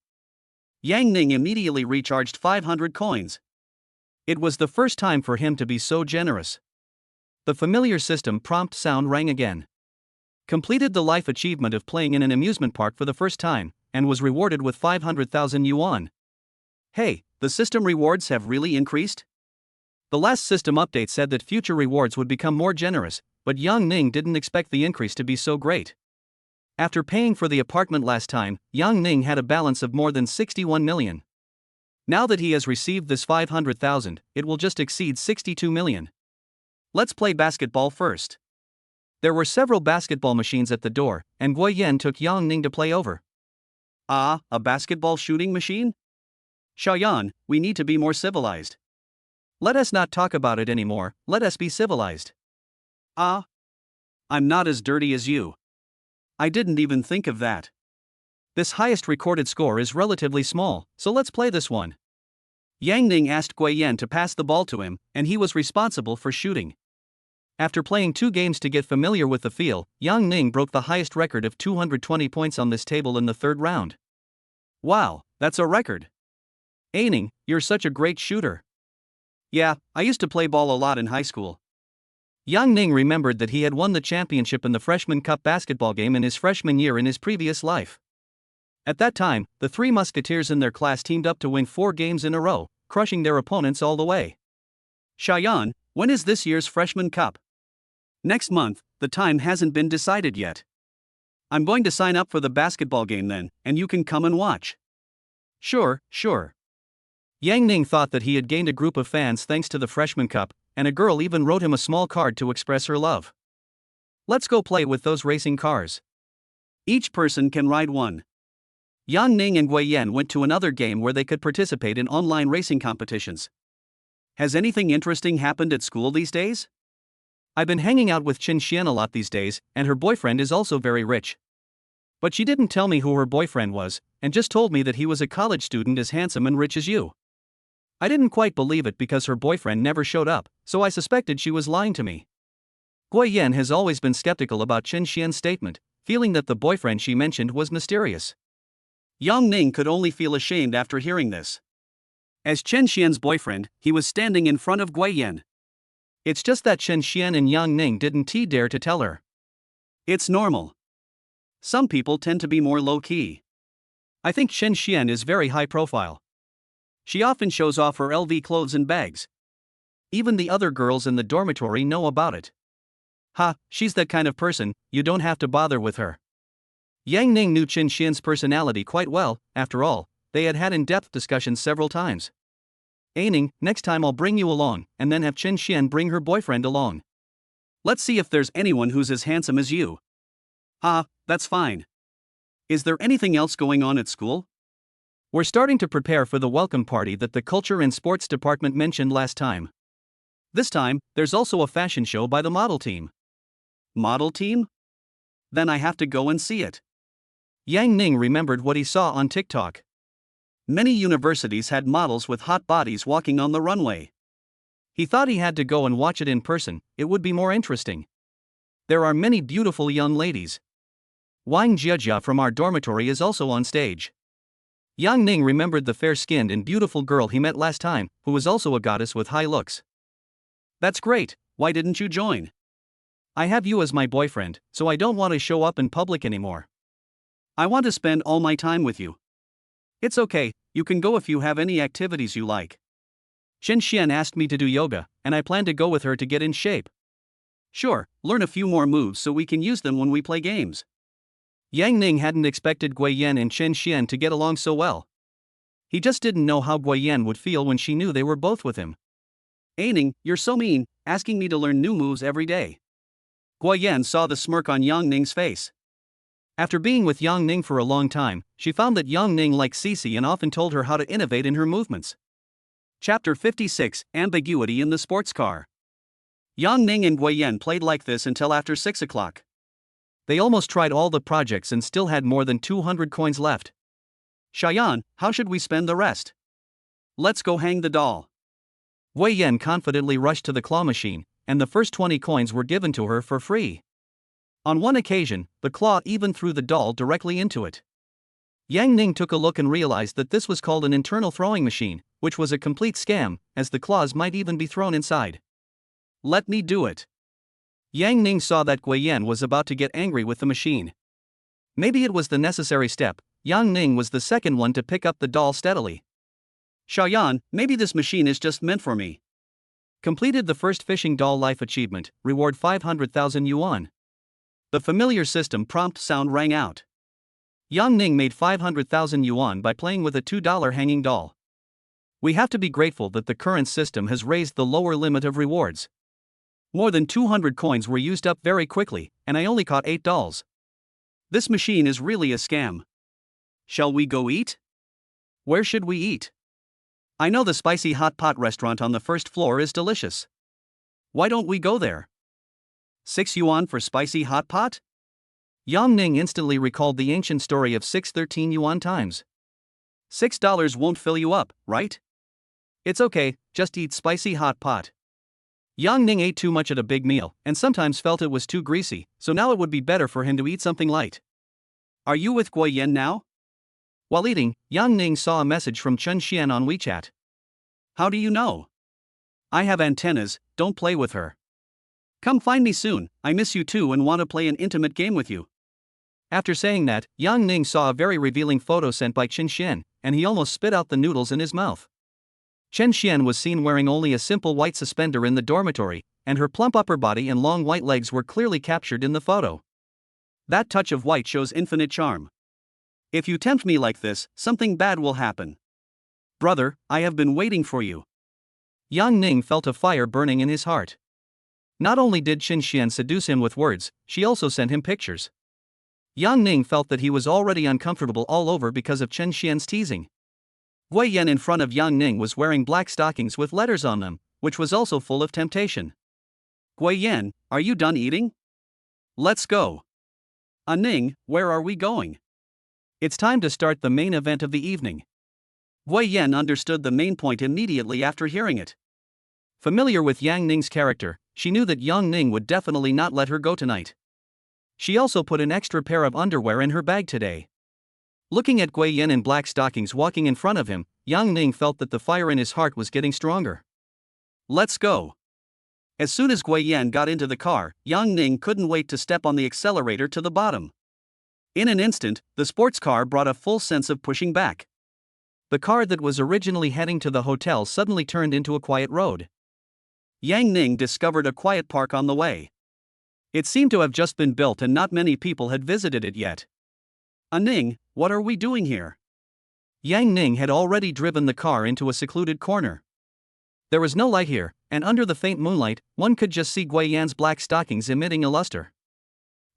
Yang Ning immediately recharged 500 coins. It was the first time for him to be so generous. The familiar system prompt sound rang again. Completed the life achievement of playing in an amusement park for the first time, and was rewarded with 500,000 yuan. Hey, the system rewards have really increased? The last system update said that future rewards would become more generous, but Yang Ning didn't expect the increase to be so great. After paying for the apartment last time, Yang Ning had a balance of more than 61 million. Now that he has received this 500,000, it will just exceed 62 million. Let's play basketball first. There were several basketball machines at the door, and Gui Yan took Yang Ning to play over. Ah, a basketball shooting machine? Xiaoyan, we need to be more civilized. Let us not talk about it anymore, let us be civilized. Ah. I'm not as dirty as you. I didn't even think of that. This highest recorded score is relatively small, so let's play this one. Yang Ning asked Gui Yan to pass the ball to him, and he was responsible for shooting. After playing 2 games to get familiar with the feel, Yang Ning broke the highest record of 220 points on this table in the 3rd round. Wow, that's a record. Ning, you're such a great shooter. Yeah, I used to play ball a lot in high school. Yang Ning remembered that he had won the championship in the Freshman Cup basketball game in his freshman year in his previous life. At that time, the 3 musketeers in their class teamed up to win 4 games in a row, crushing their opponents all the way. Xiaoyan, when is this year's Freshman Cup? Next month, the time hasn't been decided yet. I'm going to sign up for the basketball game then, and you can come and watch. Sure. Yang Ning thought that he had gained a group of fans thanks to the Freshman Cup, and a girl even wrote him a small card to express her love. Let's go play with those racing cars. Each person can ride one. Yang Ning and Gui Yan went to another game where they could participate in online racing competitions. Has anything interesting happened at school these days? I've been hanging out with Qin Xian a lot these days, and her boyfriend is also very rich. But she didn't tell me who her boyfriend was, and just told me that he was a college student as handsome and rich as you. I didn't quite believe it because her boyfriend never showed up, so I suspected she was lying to me. Gui Yan has always been skeptical about Qin Xian's statement, feeling that the boyfriend she mentioned was mysterious. Yang Ning could only feel ashamed after hearing this. As Qin Xian's boyfriend, he was standing in front of Gui Yan. It's just that Qin Xian and Yang Ning didn't dare to tell her. It's normal. Some people tend to be more low-key. I think Qin Xian is very high profile. She often shows off her LV clothes and bags. Even the other girls in the dormitory know about it. Ha, she's that kind of person, you don't have to bother with her. Yang Ning knew Qin Xian's personality quite well. After all, they had in-depth discussions several times. Ning, next time I'll bring you along, and then have Qin Xian bring her boyfriend along. Let's see if there's anyone who's as handsome as you. That's fine. Is there anything else going on at school? We're starting to prepare for the welcome party that the Culture and Sports Department mentioned last time. This time, there's also a fashion show by the model team. Model team? Then I have to go and see it. Yang Ning remembered what he saw on TikTok. Many universities had models with hot bodies walking on the runway. He thought he had to go and watch it in person, it would be more interesting. There are many beautiful young ladies. Wang Jiajia from our dormitory is also on stage. Yang Ning remembered the fair-skinned and beautiful girl he met last time, who was also a goddess with high looks. That's great, why didn't you join? I have you as my boyfriend, so I don't want to show up in public anymore. I want to spend all my time with you. It's okay, you can go if you have any activities you like. Qin Xian asked me to do yoga, and I plan to go with her to get in shape. Sure, learn a few more moves so we can use them when we play games. Yang Ning hadn't expected Gui Yan and Qin Xian to get along so well. He just didn't know how Gui Yan would feel when she knew they were both with him. Ning, you're so mean, asking me to learn new moves every day. Gui Yan saw the smirk on Yang Ning's face. After being with Yang Ning for a long time, she found that Yang Ning liked Cici and often told her how to innovate in her movements. Chapter 56, Ambiguity in the Sports Car. Yang Ning and Gui Yan played like this until after 6 o'clock. They almost tried all the projects and still had more than 200 coins left. Shayan, how should we spend the rest? Let's go hang the doll. Gui Yan confidently rushed to the claw machine, and the first 20 coins were given to her for free. On one occasion, the claw even threw the doll directly into it. Yang Ning took a look and realized that this was called an internal throwing machine, which was a complete scam, as the claws might even be thrown inside. Let me do it. Yang Ning saw that Gui Yan was about to get angry with the machine. Maybe it was the necessary step. Yang Ning was the second one to pick up the doll steadily. Shayan, maybe this machine is just meant for me. Completed the first fishing doll life achievement, reward 500,000 yuan. The familiar system prompt sound rang out. Yang Ning made 500,000 yuan by playing with a $2 hanging doll. We have to be grateful that the current system has raised the lower limit of rewards. More than 200 coins were used up very quickly, and I only caught 8 dolls. This machine is really a scam. Shall we go eat? Where should we eat? I know the spicy hot pot restaurant on the first floor is delicious. Why don't we go there? 6 yuan for spicy hot pot? Yang Ning instantly recalled the ancient story of 613 yuan times. $6 won't fill you up, right? It's okay, just eat spicy hot pot. Yang Ning ate too much at a big meal, and sometimes felt it was too greasy, so now it would be better for him to eat something light. Are you with Gui Yan now? While eating, Yang Ning saw a message from Qin Xian on WeChat. How do you know? I have antennas, don't play with her. Come find me soon, I miss you too and want to play an intimate game with you. After saying that, Yang Ning saw a very revealing photo sent by Qin Xian, and he almost spit out the noodles in his mouth. Qin Xian was seen wearing only a simple white suspender in the dormitory, and her plump upper body and long white legs were clearly captured in the photo. That touch of white shows infinite charm. If you tempt me like this, something bad will happen. Brother, I have been waiting for you. Yang Ning felt a fire burning in his heart. Not only did Qin Xian seduce him with words, she also sent him pictures. Yang Ning felt that he was already uncomfortable all over because of Chen Xian's teasing. Gui Yan in front of Yang Ning was wearing black stockings with letters on them, which was also full of temptation. Gui Yan, are you done eating? Let's go. Ning, where are we going? It's time to start the main event of the evening. Gui Yan understood the main point immediately after hearing it. Familiar with Yang Ning's character, she knew that Yang Ning would definitely not let her go tonight. She also put an extra pair of underwear in her bag today. Looking at Gui Yan in black stockings walking in front of him, Yang Ning felt that the fire in his heart was getting stronger. Let's go. As soon as Gui Yan got into the car, Yang Ning couldn't wait to step on the accelerator to the bottom. In an instant, the sports car brought a full sense of pushing back. The car that was originally heading to the hotel suddenly turned into a quiet road. Yang Ning discovered a quiet park on the way. It seemed to have just been built and not many people had visited it yet. Ning, what are we doing here? Yang Ning had already driven the car into a secluded corner. There was no light here, and under the faint moonlight, one could just see Gui Yan's black stockings emitting a luster.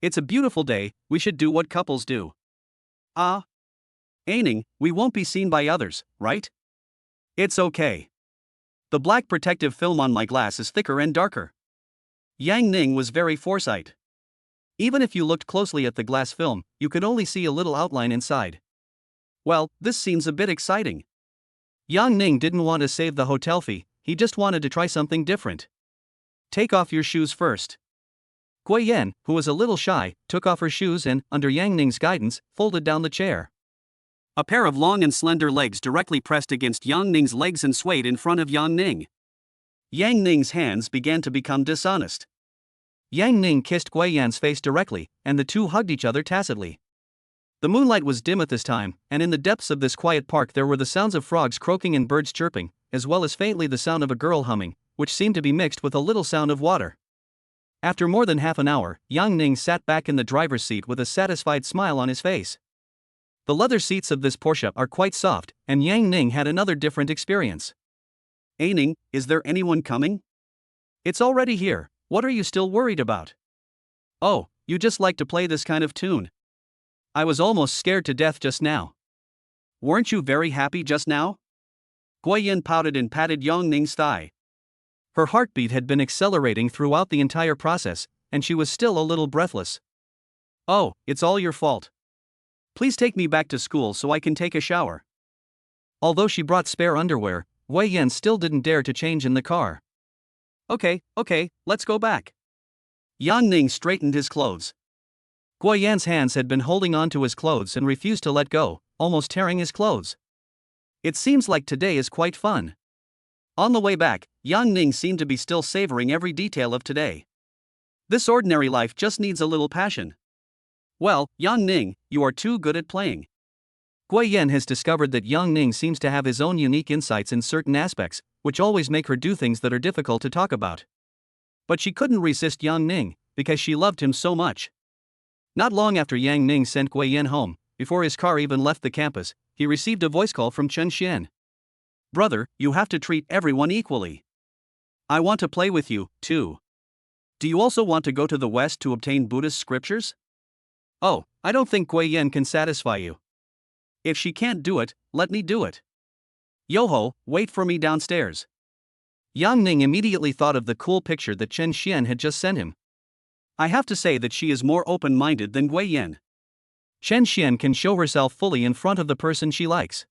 It's a beautiful day, we should do what couples do. Ning, we won't be seen by others, right? It's okay. The black protective film on my glass is thicker and darker. Yang Ning was very foresight. Even if you looked closely at the glass film, you could only see a little outline inside. Well, this seems a bit exciting. Yang Ning didn't want to save the hotel fee, he just wanted to try something different. Take off your shoes first. Gui Yan, who was a little shy, took off her shoes and, under Yang Ning's guidance, folded down the chair. A pair of long and slender legs directly pressed against Yang Ning's legs and swayed in front of Yang Ning. Yang Ning's hands began to become dishonest. Yang Ning kissed Gui Yan's face directly, and the two hugged each other tacitly. The moonlight was dim at this time, and in the depths of this quiet park there were the sounds of frogs croaking and birds chirping, as well as faintly the sound of a girl humming, which seemed to be mixed with a little sound of water. After more than half an hour, Yang Ning sat back in the driver's seat with a satisfied smile on his face. The leather seats of this Porsche are quite soft, and Yang Ning had another different experience. Ning, is there anyone coming? It's already here, what are you still worried about? Oh, you just like to play this kind of tune. I was almost scared to death just now. Weren't you very happy just now? Gui Yan pouted and patted Yang Ning's thigh. Her heartbeat had been accelerating throughout the entire process, and she was still a little breathless. Oh, it's all your fault. Please take me back to school so I can take a shower. Although she brought spare underwear, Gui Yan still didn't dare to change in the car. Okay, let's go back. Yang Ning straightened his clothes. Gui Yan's hands had been holding on to his clothes and refused to let go, almost tearing his clothes. It seems like today is quite fun. On the way back, Yang Ning seemed to be still savoring every detail of today. This ordinary life just needs a little passion. Well, Yang Ning, you are too good at playing. Gui Yan has discovered that Yang Ning seems to have his own unique insights in certain aspects, which always make her do things that are difficult to talk about. But she couldn't resist Yang Ning, because she loved him so much. Not long after Yang Ning sent Gui Yan home, before his car even left the campus, he received a voice call from Chen Xian. Brother, you have to treat everyone equally. I want to play with you, too. Do you also want to go to the West to obtain Buddhist scriptures? Oh, I don't think Gui Yan can satisfy you. If she can't do it, let me do it. Yoho, wait for me downstairs. Yang Ning immediately thought of the cool picture that Chen Xian had just sent him. I have to say that she is more open-minded than Gui Yan. Chen Xian can show herself fully in front of the person she likes.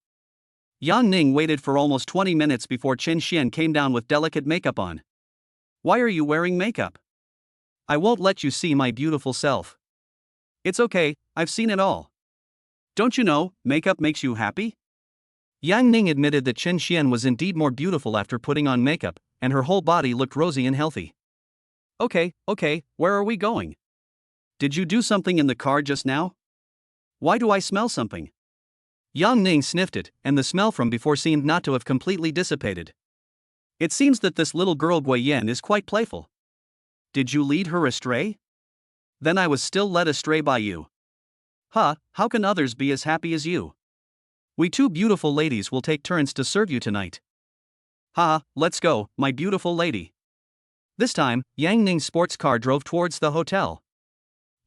Yang Ning waited for almost 20 minutes before Chen Xian came down with delicate makeup on. Why are you wearing makeup? I won't let you see my beautiful self. It's okay, I've seen it all. Don't you know, makeup makes you happy? Yang Ning admitted that Chen Xian was indeed more beautiful after putting on makeup, and her whole body looked rosy and healthy. Okay, where are we going? Did you do something in the car just now? Why do I smell something? Yang Ning sniffed it, and the smell from before seemed not to have completely dissipated. It seems that this little girl Gui Yan is quite playful. Did you lead her astray? Then I was still led astray by you. How can others be as happy as you? We two beautiful ladies will take turns to serve you tonight. Let's go, my beautiful lady. This time, Yang Ning's sports car drove towards the hotel.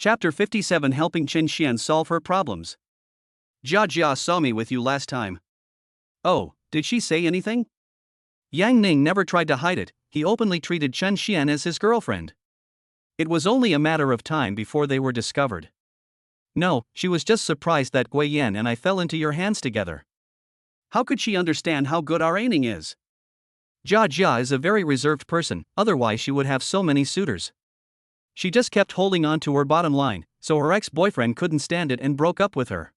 Chapter 57, Helping Chen Xian Solve Her Problems. Jia Jia saw me with you last time. Oh, did she say anything? Yang Ning never tried to hide it, he openly treated Chen Xian as his girlfriend. It was only a matter of time before they were discovered. No, she was just surprised that Gui Yan and I fell into your hands together. How could she understand how good our aiming is? Jia Jia is a very reserved person, otherwise she would have so many suitors. She just kept holding on to her bottom line, so her ex-boyfriend couldn't stand it and broke up with her.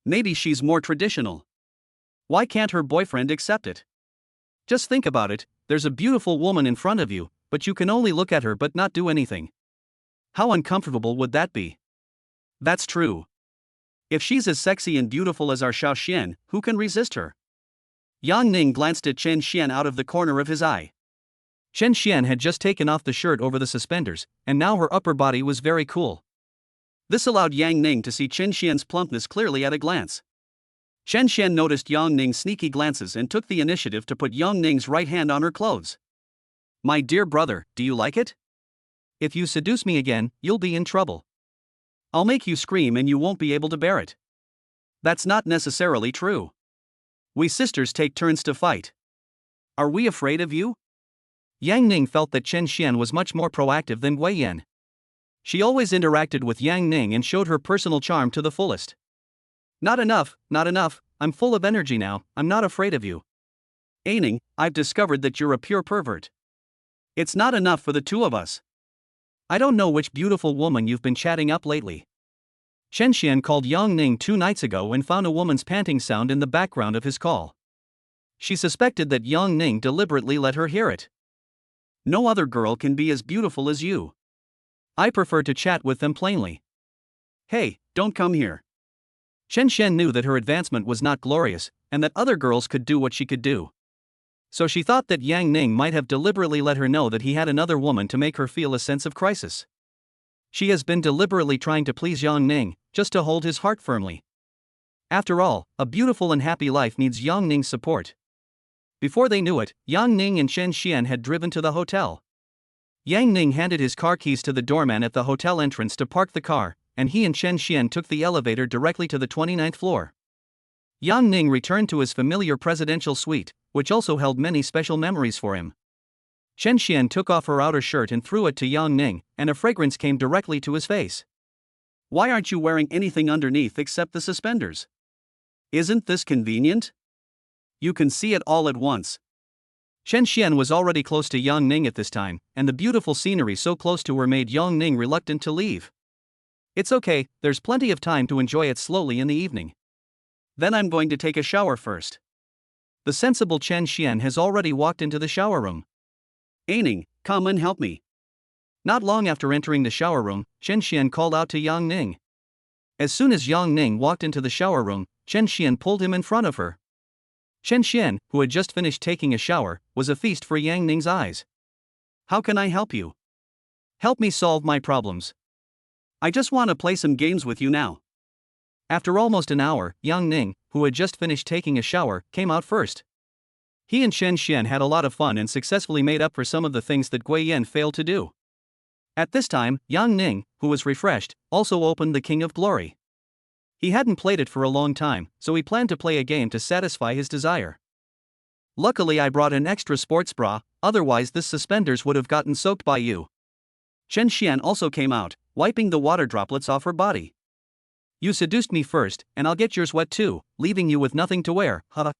Maybe she's more traditional. Why can't her boyfriend accept it? Just think about it, there's a beautiful woman in front of you, but you can only look at her but not do anything. How uncomfortable would that be? That's true. If she's as sexy and beautiful as our Xiao Xian, who can resist her? Yang Ning glanced at Chen Xian out of the corner of his eye. Chen Xian had just taken off the shirt over the suspenders, and now her upper body was very cool. This allowed Yang Ning to see Chen Xian's plumpness clearly at a glance. Chen Xian noticed Yang Ning's sneaky glances and took the initiative to put Yang Ning's right hand on her clothes. My dear brother, do you like it? If you seduce me again, you'll be in trouble. I'll make you scream and you won't be able to bear it. That's not necessarily true. We sisters take turns to fight. Are we afraid of you? Yang Ning felt that Chen Xian was much more proactive than Gui Yan. She always interacted with Yang Ning and showed her personal charm to the fullest. Not enough, I'm full of energy now, I'm not afraid of you. Ning, I've discovered that you're a pure pervert. It's not enough for the two of us. I don't know which beautiful woman you've been chatting up lately. Chen Xian called Yang Ning 2 nights ago and found a woman's panting sound in the background of his call. She suspected that Yang Ning deliberately let her hear it. No other girl can be as beautiful as you. I prefer to chat with them plainly. Hey, don't come here. Chen Xian knew that her advancement was not glorious, and that other girls could do what she could do. So she thought that Yang Ning might have deliberately let her know that he had another woman to make her feel a sense of crisis. She has been deliberately trying to please Yang Ning, just to hold his heart firmly. After all, a beautiful and happy life needs Yang Ning's support. Before they knew it, Yang Ning and Chen Xian had driven to the hotel. Yang Ning handed his car keys to the doorman at the hotel entrance to park the car, and he and Chen Xian took the elevator directly to the 29th floor. Yang Ning returned to his familiar presidential suite, which also held many special memories for him. Chen Xian took off her outer shirt and threw it to Yang Ning, and a fragrance came directly to his face. Why aren't you wearing anything underneath except the suspenders? Isn't this convenient? You can see it all at once. Chen Xian was already close to Yang Ning at this time, and the beautiful scenery so close to her made Yang Ning reluctant to leave. It's okay, there's plenty of time to enjoy it slowly in the evening. Then I'm going to take a shower first. The sensible Chen Xian has already walked into the shower room. Ning, come and help me. Not long after entering the shower room, Chen Xian called out to Yang Ning. As soon as Yang Ning walked into the shower room, Chen Xian pulled him in front of her. Chen Xian, who had just finished taking a shower, was a feast for Yang Ning's eyes. How can I help you? Help me solve my problems. I just want to play some games with you now. After almost an hour, Yang Ning, who had just finished taking a shower, came out first. He and Chen Xian had a lot of fun and successfully made up for some of the things that Gui Yan failed to do. At this time, Yang Ning, who was refreshed, also opened the King of Glory. He hadn't played it for a long time, so he planned to play a game to satisfy his desire. Luckily I brought an extra sports bra, otherwise this suspenders would have gotten soaked by you. Chen Xian also came out, wiping the water droplets off her body. You seduced me first, and I'll get yours wet too, leaving you with nothing to wear, huh?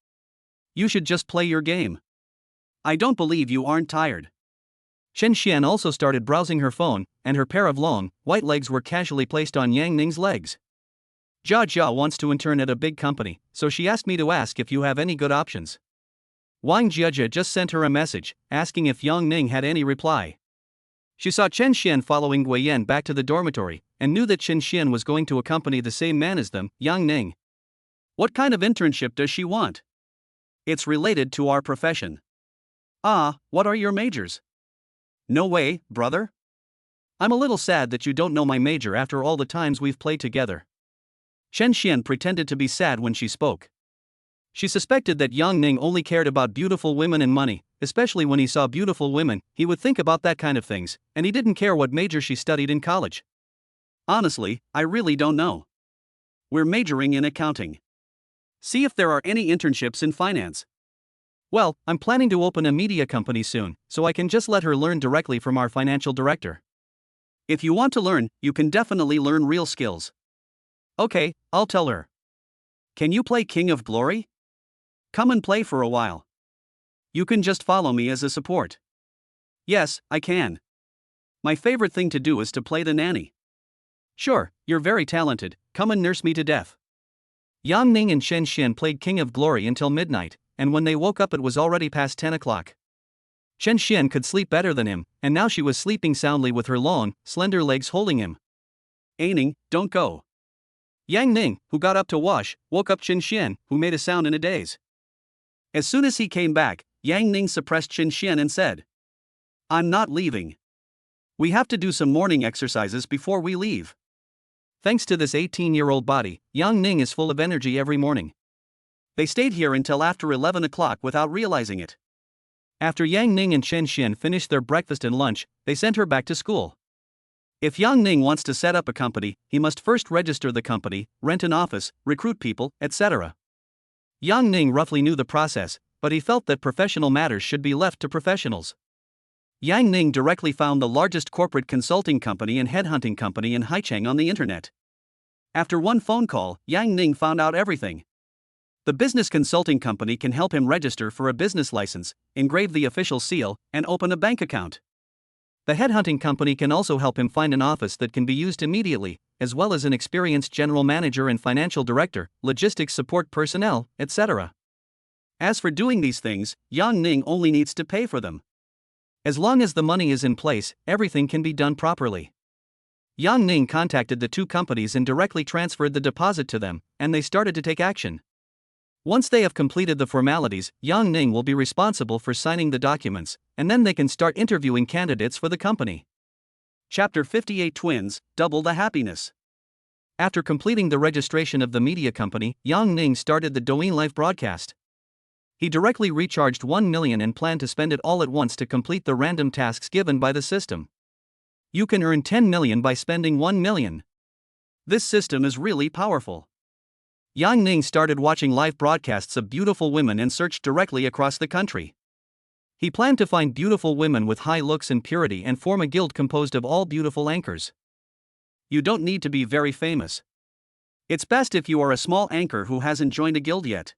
You should just play your game. I don't believe you aren't tired. Chen Xian also started browsing her phone, and her pair of long, white legs were casually placed on Yang Ning's legs. Jia Jia wants to intern at a big company, so she asked me to ask if you have any good options. Wang Jiajia just sent her a message, asking if Yang Ning had any reply. She saw Chen Xian following Gui Yan back to the dormitory, and knew that Chen Xian was going to accompany the same man as them, Yang Ning. What kind of internship does she want? It's related to our profession. What are your majors? No way, brother. I'm a little sad that you don't know my major after all the times we've played together. Chen Xian pretended to be sad when she spoke. She suspected that Yang Ning only cared about beautiful women and money, especially when he saw beautiful women, he would think about that kind of things, and he didn't care what major she studied in college. Honestly, I really don't know. We're majoring in accounting. See if there are any internships in finance. Well, I'm planning to open a media company soon, so I can just let her learn directly from our financial director. If you want to learn, you can definitely learn real skills. Okay, I'll tell her. Can you play King of Glory? Come and play for a while. You can just follow me as a support. Yes, I can. My favorite thing to do is to play the nanny. Sure, you're very talented, come and nurse me to death. Yang Ning and Shen Xian played King of Glory until midnight, and when they woke up it was already past 10 o'clock. Shen Xian could sleep better than him, and now she was sleeping soundly with her long, slender legs holding him. Ning, don't go. Yang Ning, who got up to wash, woke up Shen Xian, who made a sound in a daze. As soon as he came back, Yang Ning suppressed Shen Xian and said, I'm not leaving. We have to do some morning exercises before we leave. Thanks to this 18-year-old body, Yang Ning is full of energy every morning. They stayed here until after 11 o'clock without realizing it. After Yang Ning and Shen Xian finished their breakfast and lunch, they sent her back to school. If Yang Ning wants to set up a company, he must first register the company, rent an office, recruit people, etc. Yang Ning roughly knew the process, but he felt that professional matters should be left to professionals. Yang Ning directly found the largest corporate consulting company and headhunting company in Haicheng on the internet. After one phone call, Yang Ning found out everything. The business consulting company can help him register for a business license, engrave the official seal, and open a bank account. The headhunting company can also help him find an office that can be used immediately, as well as an experienced general manager and financial director, logistics support personnel, etc. As for doing these things, Yang Ning only needs to pay for them. As long as the money is in place, everything can be done properly. Yang Ning contacted the two companies and directly transferred the deposit to them, and they started to take action. Once they have completed the formalities, Yang Ning will be responsible for signing the documents, and then they can start interviewing candidates for the company. Chapter 58 Twins, Double the Happiness. After completing the registration of the media company, Yang Ning started the Douyin live broadcast. He directly recharged 1 million and planned to spend it all at once to complete the random tasks given by the system. You can earn 10 million by spending 1 million. This system is really powerful. Yang Ning started watching live broadcasts of beautiful women and searched directly across the country. He planned to find beautiful women with high looks and purity and form a guild composed of all beautiful anchors. You don't need to be very famous. It's best if you are a small anchor who hasn't joined a guild yet.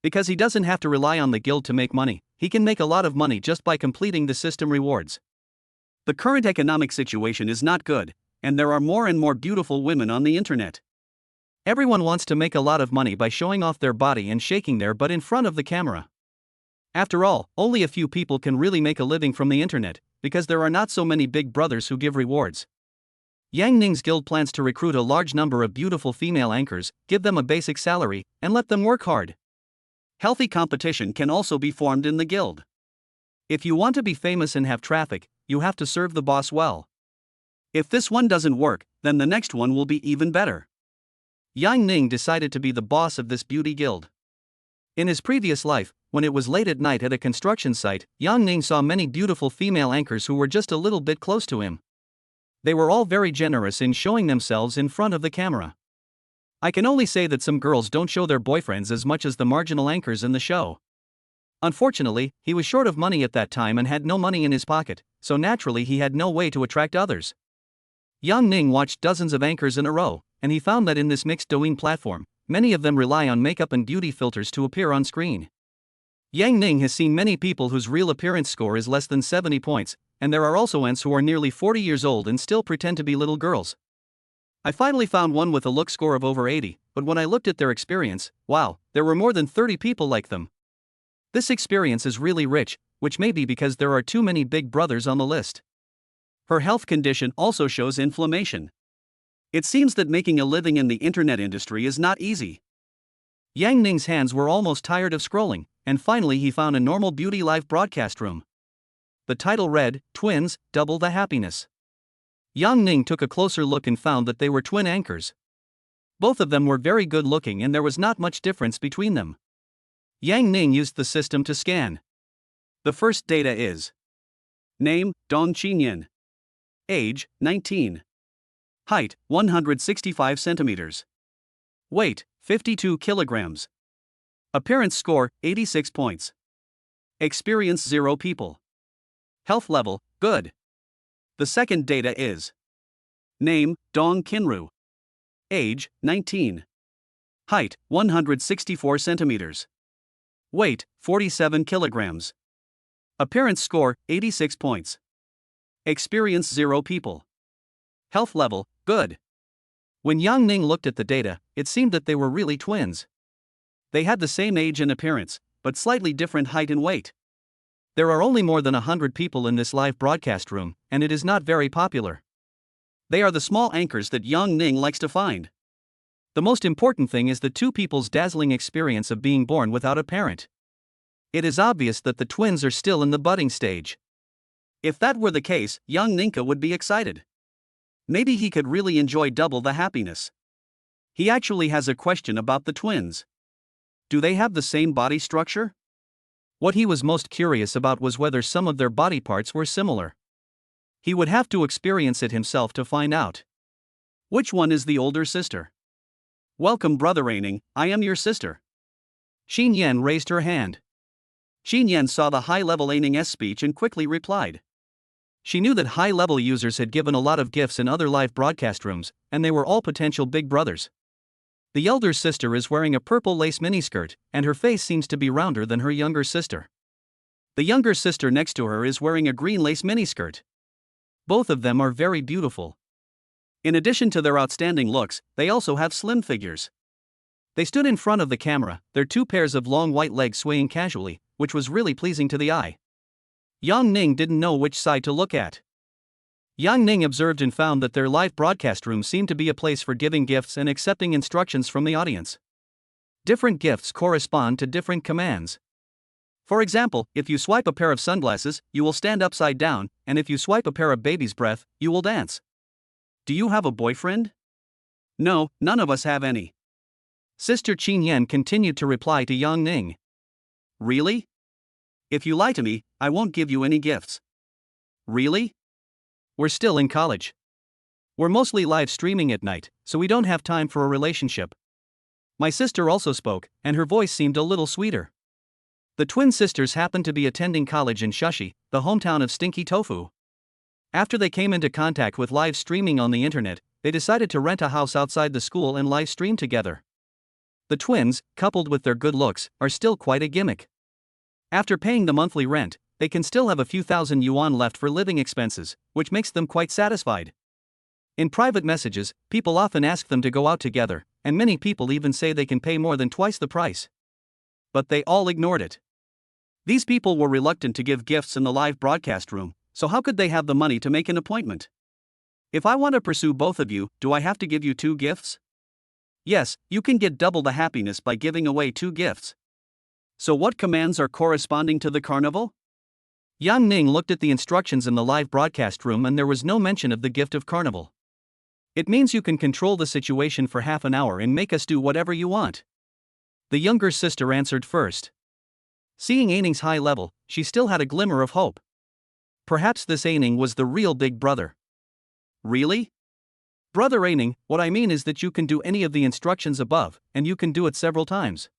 Because he doesn't have to rely on the guild to make money, he can make a lot of money just by completing the system rewards. The current economic situation is not good, and there are more and more beautiful women on the internet. Everyone wants to make a lot of money by showing off their body and shaking their butt in front of the camera. After all, only a few people can really make a living from the internet, because there are not so many big brothers who give rewards. Yang Ning's guild plans to recruit a large number of beautiful female anchors, give them a basic salary, and let them work hard. Healthy competition can also be formed in the guild. If you want to be famous and have traffic, you have to serve the boss well. If this one doesn't work, then the next one will be even better. Yang Ning decided to be the boss of this beauty guild. In his previous life, when it was late at night at a construction site, Yang Ning saw many beautiful female anchors who were just a little bit close to him. They were all very generous in showing themselves in front of the camera. I can only say that some girls don't show their boyfriends as much as the marginal anchors in the show. Unfortunately, he was short of money at that time and had no money in his pocket, so naturally he had no way to attract others. Yang Ning watched dozens of anchors in a row, and he found that in this mixed Douyin platform, many of them rely on makeup and beauty filters to appear on screen. Yang Ning has seen many people whose real appearance score is less than 70 points, and there are also ants who are nearly 40 years old and still pretend to be little girls. I finally found one with a look score of over 80, but when I looked at their experience, wow, there were more than 30 people like them. This experience is really rich, which may be because there are too many big brothers on the list. Her health condition also shows inflammation. It seems that making a living in the internet industry is not easy. Yang Ning's hands were almost tired of scrolling, and finally he found a normal beauty live broadcast room. The title read, Twins, Double the Happiness. Yang Ning took a closer look and found that they were twin anchors. Both of them were very good looking and there was not much difference between them. Yang Ning used the system to scan. The first data is Name, Dong Qinyan. Age, 19. Height, 165 centimeters. Weight, 52 kilograms. Appearance score, 86 points. Experience 0 people. Health level, good. The second data is: name, Dong Kinru. Age, 19. Height, 164 centimeters. Weight, 47 kilograms. Appearance score, 86 points. Experience 0 people. Health level, good. When Yang Ning looked at the data, it seemed that they were really twins. They had the same age and appearance, but slightly different height and weight. There are only more than 100 people in this live broadcast room, and it is not very popular. They are the small anchors that Yang Ning likes to find. The most important thing is the two people's dazzling experience of being born without a parent. It is obvious that the twins are still in the budding stage. If that were the case, young Ninka would be excited. Maybe he could really enjoy double the happiness. He actually has a question about the twins. Do they have the same body structure? What he was most curious about was whether some of their body parts were similar. He would have to experience it himself to find out. Which one is the older sister? Welcome, Brother Aining, I am your sister. Xin Yan raised her hand. Xin Yan saw the high-level Aining's speech and quickly replied. She knew that high-level users had given a lot of gifts in other live broadcast rooms, and they were all potential big brothers. The elder sister is wearing a purple lace miniskirt, and her face seems to be rounder than her younger sister. The younger sister next to her is wearing a green lace miniskirt. Both of them are very beautiful. In addition to their outstanding looks, they also have slim figures. They stood in front of the camera, their two pairs of long white legs swaying casually, which was really pleasing to the eye. Yang Ning didn't know which side to look at. Yang Ning observed and found that their live broadcast room seemed to be a place for giving gifts and accepting instructions from the audience. Different gifts correspond to different commands. For example, if you swipe a pair of sunglasses, you will stand upside down, and if you swipe a pair of baby's breath, you will dance. Do you have a boyfriend? No, none of us have any. Sister Qin Yan continued to reply to Yang Ning. Really? If you lie to me, I won't give you any gifts. Really? We're still in college. We're mostly live streaming at night, so we don't have time for a relationship. My sister also spoke, and her voice seemed a little sweeter. The twin sisters happened to be attending college in Shushi, the hometown of Stinky Tofu. After they came into contact with live streaming on the internet, they decided to rent a house outside the school and live stream together. The twins, coupled with their good looks, are still quite a gimmick. After paying the monthly rent, they can still have a few thousand yuan left for living expenses, which makes them quite satisfied. In private messages, people often ask them to go out together, and many people even say they can pay more than twice the price. But they all ignored it. These people were reluctant to give gifts in the live broadcast room, so how could they have the money to make an appointment? If I want to pursue both of you, do I have to give you 2 gifts? Yes, you can get double the happiness by giving away 2 gifts. So what commands are corresponding to the carnival? Yang Ning looked at the instructions in the live broadcast room and there was no mention of the gift of carnival. It means you can control the situation for half an hour and make us do whatever you want. The younger sister answered first. Seeing Aining's high level, she still had a glimmer of hope. Perhaps this Aining was the real big brother. Really? Brother Aining, what I mean is that you can do any of the instructions above, and you can do it several times.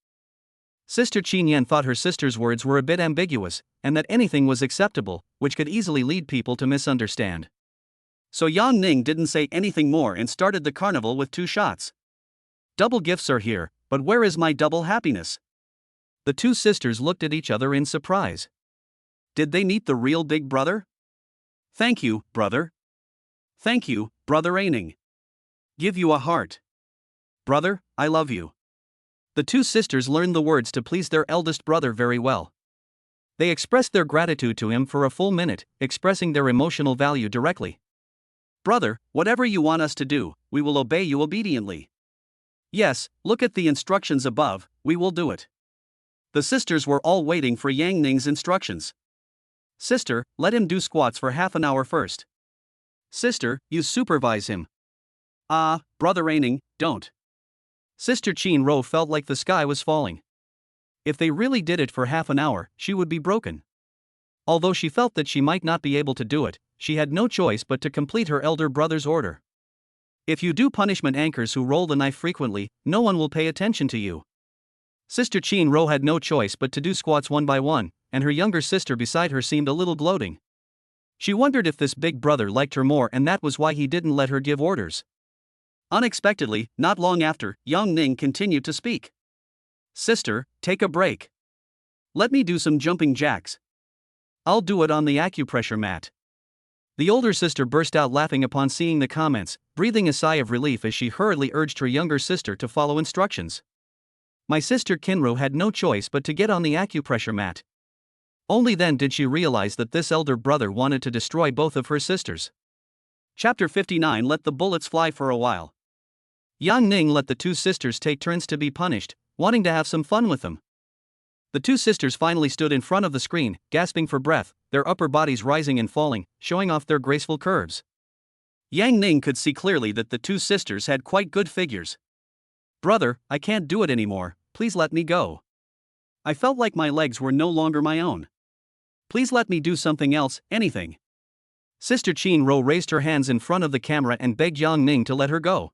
Sister Qin Yan thought her sister's words were a bit ambiguous, and that anything was acceptable, which could easily lead people to misunderstand. So Yang Ning didn't say anything more and started the carnival with 2 shots. Double gifts are here, but where is my double happiness? The 2 sisters looked at each other in surprise. Did they meet the real big brother? Thank you, brother. Thank you, Brother Aining. Give you a heart. Brother, I love you. The 2 sisters learned the words to please their eldest brother very well. They expressed their gratitude to him for a full minute, expressing their emotional value directly. Brother, whatever you want us to do, we will obey you obediently. Yes, look at the instructions above, we will do it. The sisters were all waiting for Yang Ning's instructions. Sister, let him do squats for half an hour first. Sister, you supervise him. Brother Aining, don't. Sister Qin Ro felt like the sky was falling. If they really did it for half an hour, she would be broken. Although she felt that she might not be able to do it, she had no choice but to complete her elder brother's order. If you do punishment anchors who roll the knife frequently, no one will pay attention to you. Sister Chin Ro had no choice but to do squats one by one, and her younger sister beside her seemed a little gloating. She wondered if this big brother liked her more, and that was why he didn't let her give orders. Unexpectedly, not long after, Yang Ning continued to speak. Sister, take a break. Let me do some jumping jacks. I'll do it on the acupressure mat. The older sister burst out laughing upon seeing the comments, breathing a sigh of relief as she hurriedly urged her younger sister to follow instructions. My sister Kinro had no choice but to get on the acupressure mat. Only then did she realize that this elder brother wanted to destroy both of her sisters. Chapter 59. Let the bullets fly for a while. Yang Ning let the two sisters take turns to be punished, wanting to have some fun with them. The two sisters finally stood in front of the screen, gasping for breath, their upper bodies rising and falling, showing off their graceful curves. Yang Ning could see clearly that the two sisters had quite good figures. Brother, I can't do it anymore, please let me go. I felt like my legs were no longer my own. Please let me do something else, anything. Sister Chin Ro raised her hands in front of the camera and begged Yang Ning to let her go.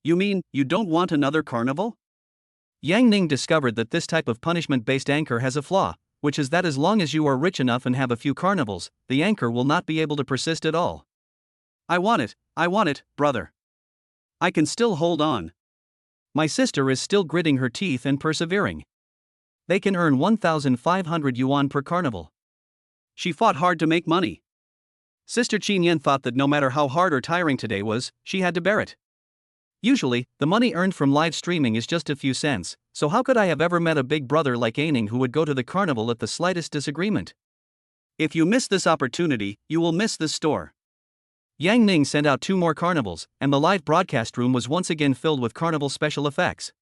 You mean, you don't want another carnival? Yang Ning discovered that this type of punishment-based anchor has a flaw, which is that as long as you are rich enough and have a few carnivals, the anchor will not be able to persist at all. I want it, brother. I can still hold on. My sister is still gritting her teeth and persevering. They can earn 1,500 yuan per carnival. She fought hard to make money. Sister Qin Yan thought that no matter how hard or tiring today was, she had to bear it. Usually, the money earned from live streaming is just a few cents, so how could I have ever met a big brother like Aining who would go to the carnival at the slightest disagreement? If you miss this opportunity, you will miss this store. Yang Ning sent out 2 more carnivals, and the live broadcast room was once again filled with carnival special effects.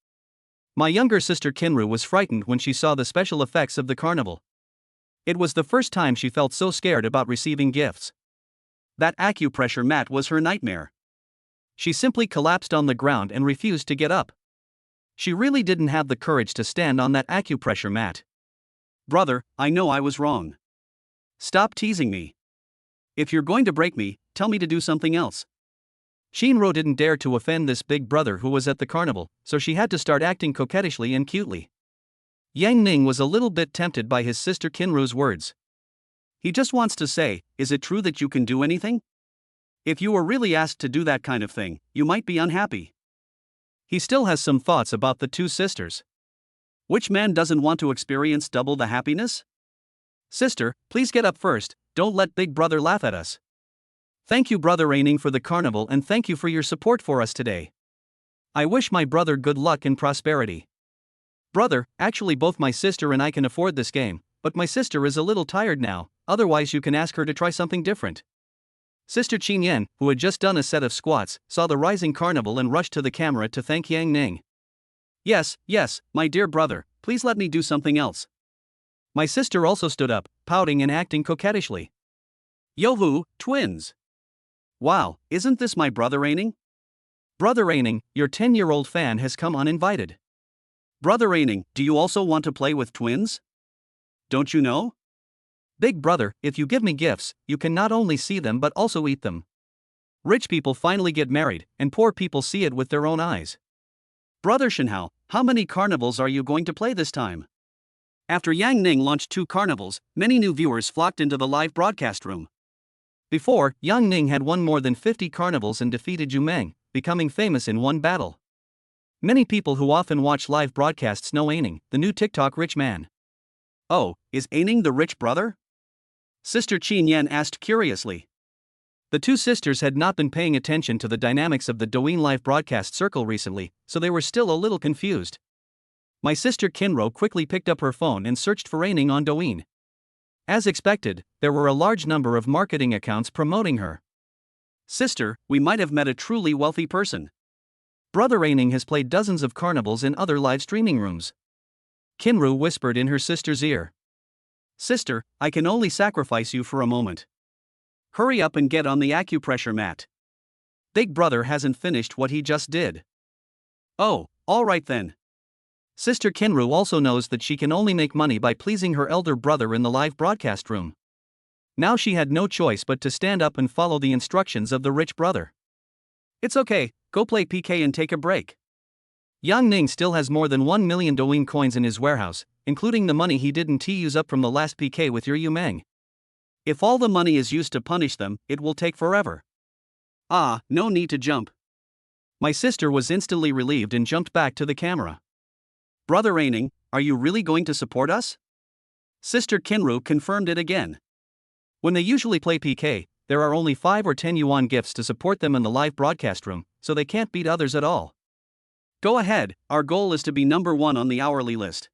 My younger sister Kinru was frightened when she saw the special effects of the carnival. It was the first time she felt so scared about receiving gifts. That acupressure mat was her nightmare. She simply collapsed on the ground and refused to get up. She really didn't have the courage to stand on that acupressure mat. Brother, I know I was wrong. Stop teasing me. If you're going to break me, tell me to do something else. Shinro didn't dare to offend this big brother who was at the carnival, so she had to start acting coquettishly and cutely. Yang Ning was a little bit tempted by his sister Kinru's words. He just wants to say, is it true that you can do anything? If you were really asked to do that kind of thing, you might be unhappy. He still has some thoughts about the two sisters. Which man doesn't want to experience double the happiness? Sister, please get up first, don't let big brother laugh at us. Thank you brother Aining for the carnival and thank you for your support for us today. I wish my brother good luck and prosperity. Brother, actually both my sister and I can afford this game, but my sister is a little tired now, otherwise you can ask her to try something different. Sister Qin Yan, who had just done a set of squats, saw the rising carnival and rushed to the camera to thank Yang Ning. Yes, my dear brother, please let me do something else. My sister also stood up, pouting and acting coquettishly. Yohu, twins. Wow, isn't this my brother Aining? Brother Aining, your 10-year-old fan has come uninvited. Brother Aining, do you also want to play with twins? Don't you know? Big brother, if you give me gifts, you can not only see them but also eat them. Rich people finally get married, and poor people see it with their own eyes. Brother Shenhao, how many carnivals are you going to play this time? After Yang Ning launched 2 carnivals, many new viewers flocked into the live broadcast room. Before, Yang Ning had won more than 50 carnivals and defeated Zhu Meng, becoming famous in one battle. Many people who often watch live broadcasts know Aining, the new TikTok rich man. Oh, is Aining the rich brother? Sister Qin Yan asked curiously. The two sisters had not been paying attention to the dynamics of the Douyin live broadcast circle recently, so they were still a little confused. My sister Kinro quickly picked up her phone and searched for Aining on Douyin. As expected, there were a large number of marketing accounts promoting her. Sister, we might have met a truly wealthy person. Brother Aining has played dozens of carnivals in other live streaming rooms. Kinru whispered in her sister's ear. Sister, I can only sacrifice you for a moment. Hurry up and get on the acupressure mat. Big brother hasn't finished what he just did. Oh, alright then. Sister Kinru also knows that she can only make money by pleasing her elder brother in the live broadcast room. Now she had no choice but to stand up and follow the instructions of the rich brother. It's okay, go play PK and take a break. Yang Ning still has more than 1 million Douyin coins in his warehouse, including the money he didn't use up from the last PK with your Yu Meng. If all the money is used to punish them, it will take forever. Ah, no need to jump. My sister was instantly relieved and jumped back to the camera. Brother Aining, are you really going to support us? Sister Kinru confirmed it again. When they usually play PK, there are only 5 or 10 yuan gifts to support them in the live broadcast room, so they can't beat others at all. Go ahead, our goal is to be number 1 on the hourly list.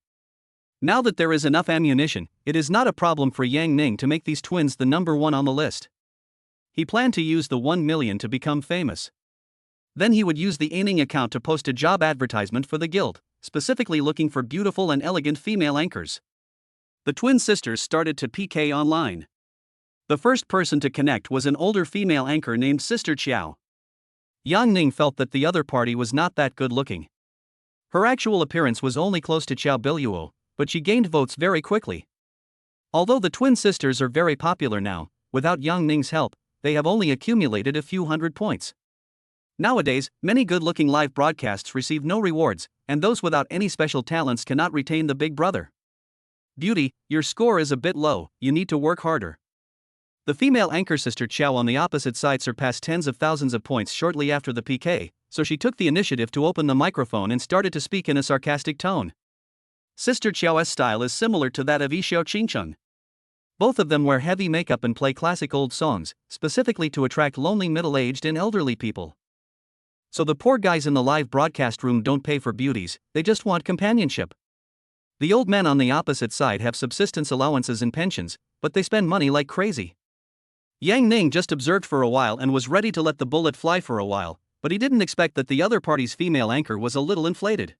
Now that there is enough ammunition, it is not a problem for Yang Ning to make these twins the number 1 on the list. He planned to use the 1 million to become famous. Then he would use the Aining account to post a job advertisement for the guild, specifically looking for beautiful and elegant female anchors. The twin sisters started to PK online. The first person to connect was an older female anchor named Sister Qiao. Yang Ning felt that the other party was not that good looking. Her actual appearance was only close to Qiao Biluo, but she gained votes very quickly. Although the twin sisters are very popular now, without Yang Ning's help, they have only accumulated a few hundred points. Nowadays, many good-looking live broadcasts receive no rewards, and those without any special talents cannot retain the Big Brother. Beauty, your score is a bit low, you need to work harder. The female anchor Sister Qiao on the opposite side surpassed tens of thousands of points shortly after the PK, so she took the initiative to open the microphone and started to speak in a sarcastic tone. Sister Qiao's style is similar to that of Yixiao Qingcheng. Both of them wear heavy makeup and play classic old songs, specifically to attract lonely middle-aged and elderly people. So the poor guys in the live broadcast room don't pay for beauties, they just want companionship. The old men on the opposite side have subsistence allowances and pensions, but they spend money like crazy. Yang Ning just observed for a while and was ready to let the bullet fly for a while, but he didn't expect that the other party's female anchor was a little inflated.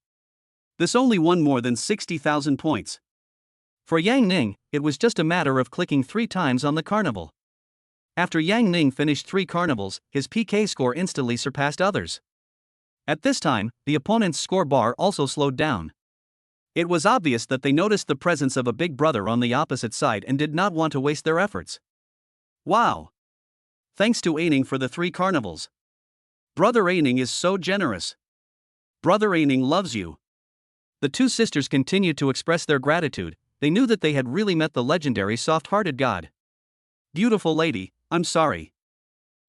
This only won more than 60,000 points. For Yang Ning, it was just a matter of clicking 3 times on the carnival. After Yang Ning finished 3 carnivals, his PK score instantly surpassed others. At this time, the opponent's score bar also slowed down. It was obvious that they noticed the presence of a big brother on the opposite side and did not want to waste their efforts. Wow! Thanks to Aining for the 3 carnivals. Brother Aining is so generous. Brother Aining loves you. The 2 sisters continued to express their gratitude. They knew that they had really met the legendary soft-hearted god. Beautiful lady, I'm sorry.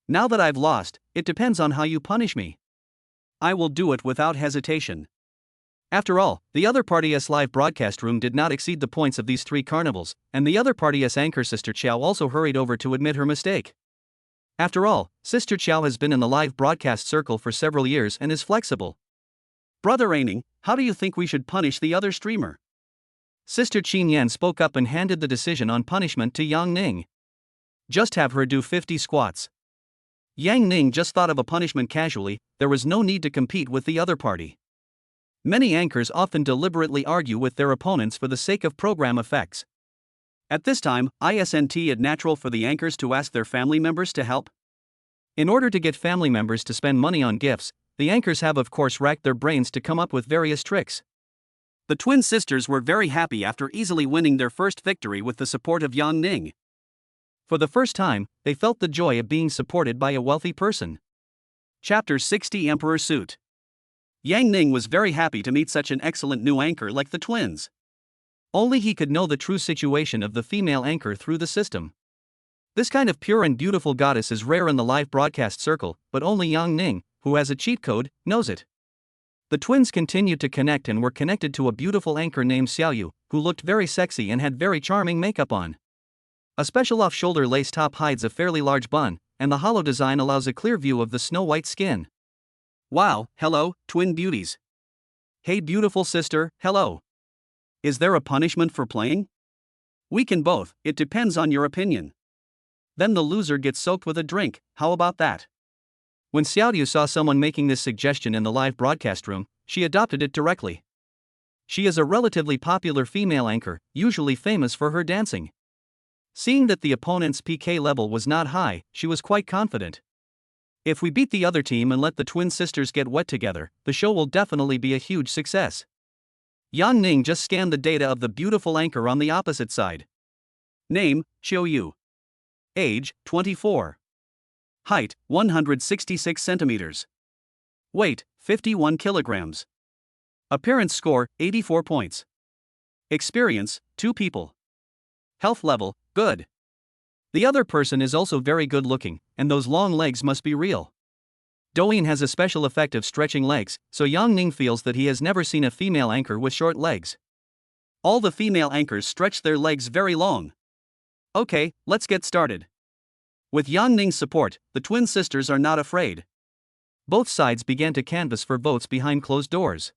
Now that I've lost, it depends on how you punish me. I will do it without hesitation. After all, the other party's live broadcast room did not exceed the points of these 3 carnivals, and the other party's anchor Sister Qiao also hurried over to admit her mistake. After all, Sister Qiao has been in the live broadcast circle for several years and is flexible. Brother Aining, how do you think we should punish the other streamer? Sister Qin Yan spoke up and handed the decision on punishment to Yang Ning. Just have her do 50 squats. Yang Ning just thought of a punishment casually, there was no need to compete with the other party. Many anchors often deliberately argue with their opponents for the sake of program effects. At this time, isn't it natural for the anchors to ask their family members to help? In order to get family members to spend money on gifts, the anchors have of course racked their brains to come up with various tricks. The twin sisters were very happy after easily winning their first victory with the support of Yang Ning. For the first time, they felt the joy of being supported by a wealthy person. Chapter 60 Emperor Suit. Yang Ning was very happy to meet such an excellent new anchor like the twins. Only he could know the true situation of the female anchor through the system. This kind of pure and beautiful goddess is rare in the live broadcast circle, but only Yang Ning, who has a cheat code, knows it. The twins continued to connect and were connected to a beautiful anchor named Xiaoyu, who looked very sexy and had very charming makeup on. A special off-shoulder lace top hides a fairly large bun, and the hollow design allows a clear view of the snow-white skin. Wow, hello, twin beauties. Hey beautiful sister, hello. Is there a punishment for playing? We can both, it depends on your opinion. Then the loser gets soaked with a drink, how about that? When Xiaoyu saw someone making this suggestion in the live broadcast room, she adopted it directly. She is a relatively popular female anchor, usually famous for her dancing. Seeing that the opponent's PK level was not high, she was quite confident. If we beat the other team and let the twin sisters get wet together, the show will definitely be a huge success. Yang Ning just scanned the data of the beautiful anchor on the opposite side. Name, Xiaoyu. Age, 24. Height, 166 centimeters. Weight, 51 kilograms. Appearance score, 84 points. Experience, 2 people. Health level, good. The other person is also very good looking, and those long legs must be real. Douyin has a special effect of stretching legs, so Yang Ning feels that he has never seen a female anchor with short legs. All the female anchors stretch their legs very long. Okay, let's get started. With Yang Ning's support, the twin sisters are not afraid. Both sides began to canvass for votes behind closed doors.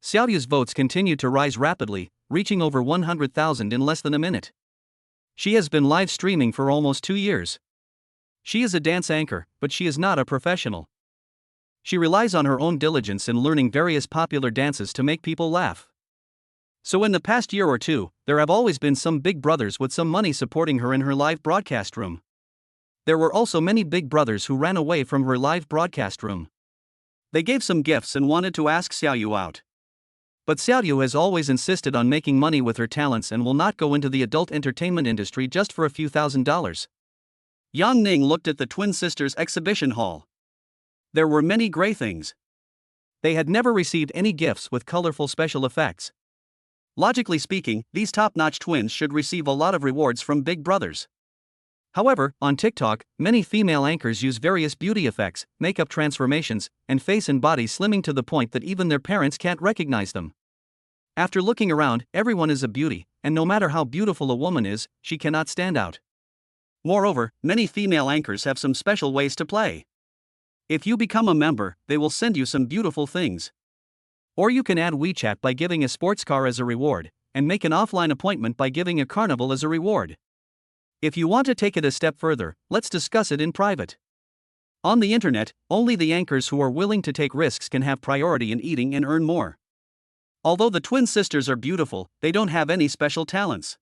Xiaoyu's votes continued to rise rapidly, reaching over 100,000 in less than a minute. She has been live streaming for almost 2 years. She is a dance anchor, but she is not a professional. She relies on her own diligence in learning various popular dances to make people laugh. So in the past year or two, there have always been some big brothers with some money supporting her in her live broadcast room. There were also many big brothers who ran away from her live broadcast room. They gave some gifts and wanted to ask Xiaoyu out. But Xiaoyu has always insisted on making money with her talents and will not go into the adult entertainment industry just for a few $1,000s. Yang Ning looked at the twin sisters' exhibition hall. There were many gray things. They had never received any gifts with colorful special effects. Logically speaking, these top-notch twins should receive a lot of rewards from big brothers. However, on TikTok, many female anchors use various beauty effects, makeup transformations, and face and body slimming to the point that even their parents can't recognize them. After looking around, everyone is a beauty, and no matter how beautiful a woman is, she cannot stand out. Moreover, many female anchors have some special ways to play. If you become a member, they will send you some beautiful things. Or you can add WeChat by giving a sports car as a reward, and make an offline appointment by giving a carnival as a reward. If you want to take it a step further, let's discuss it in private. On the internet, only the anchors who are willing to take risks can have priority in eating and earn more. Although the twin sisters are beautiful, they don't have any special talents.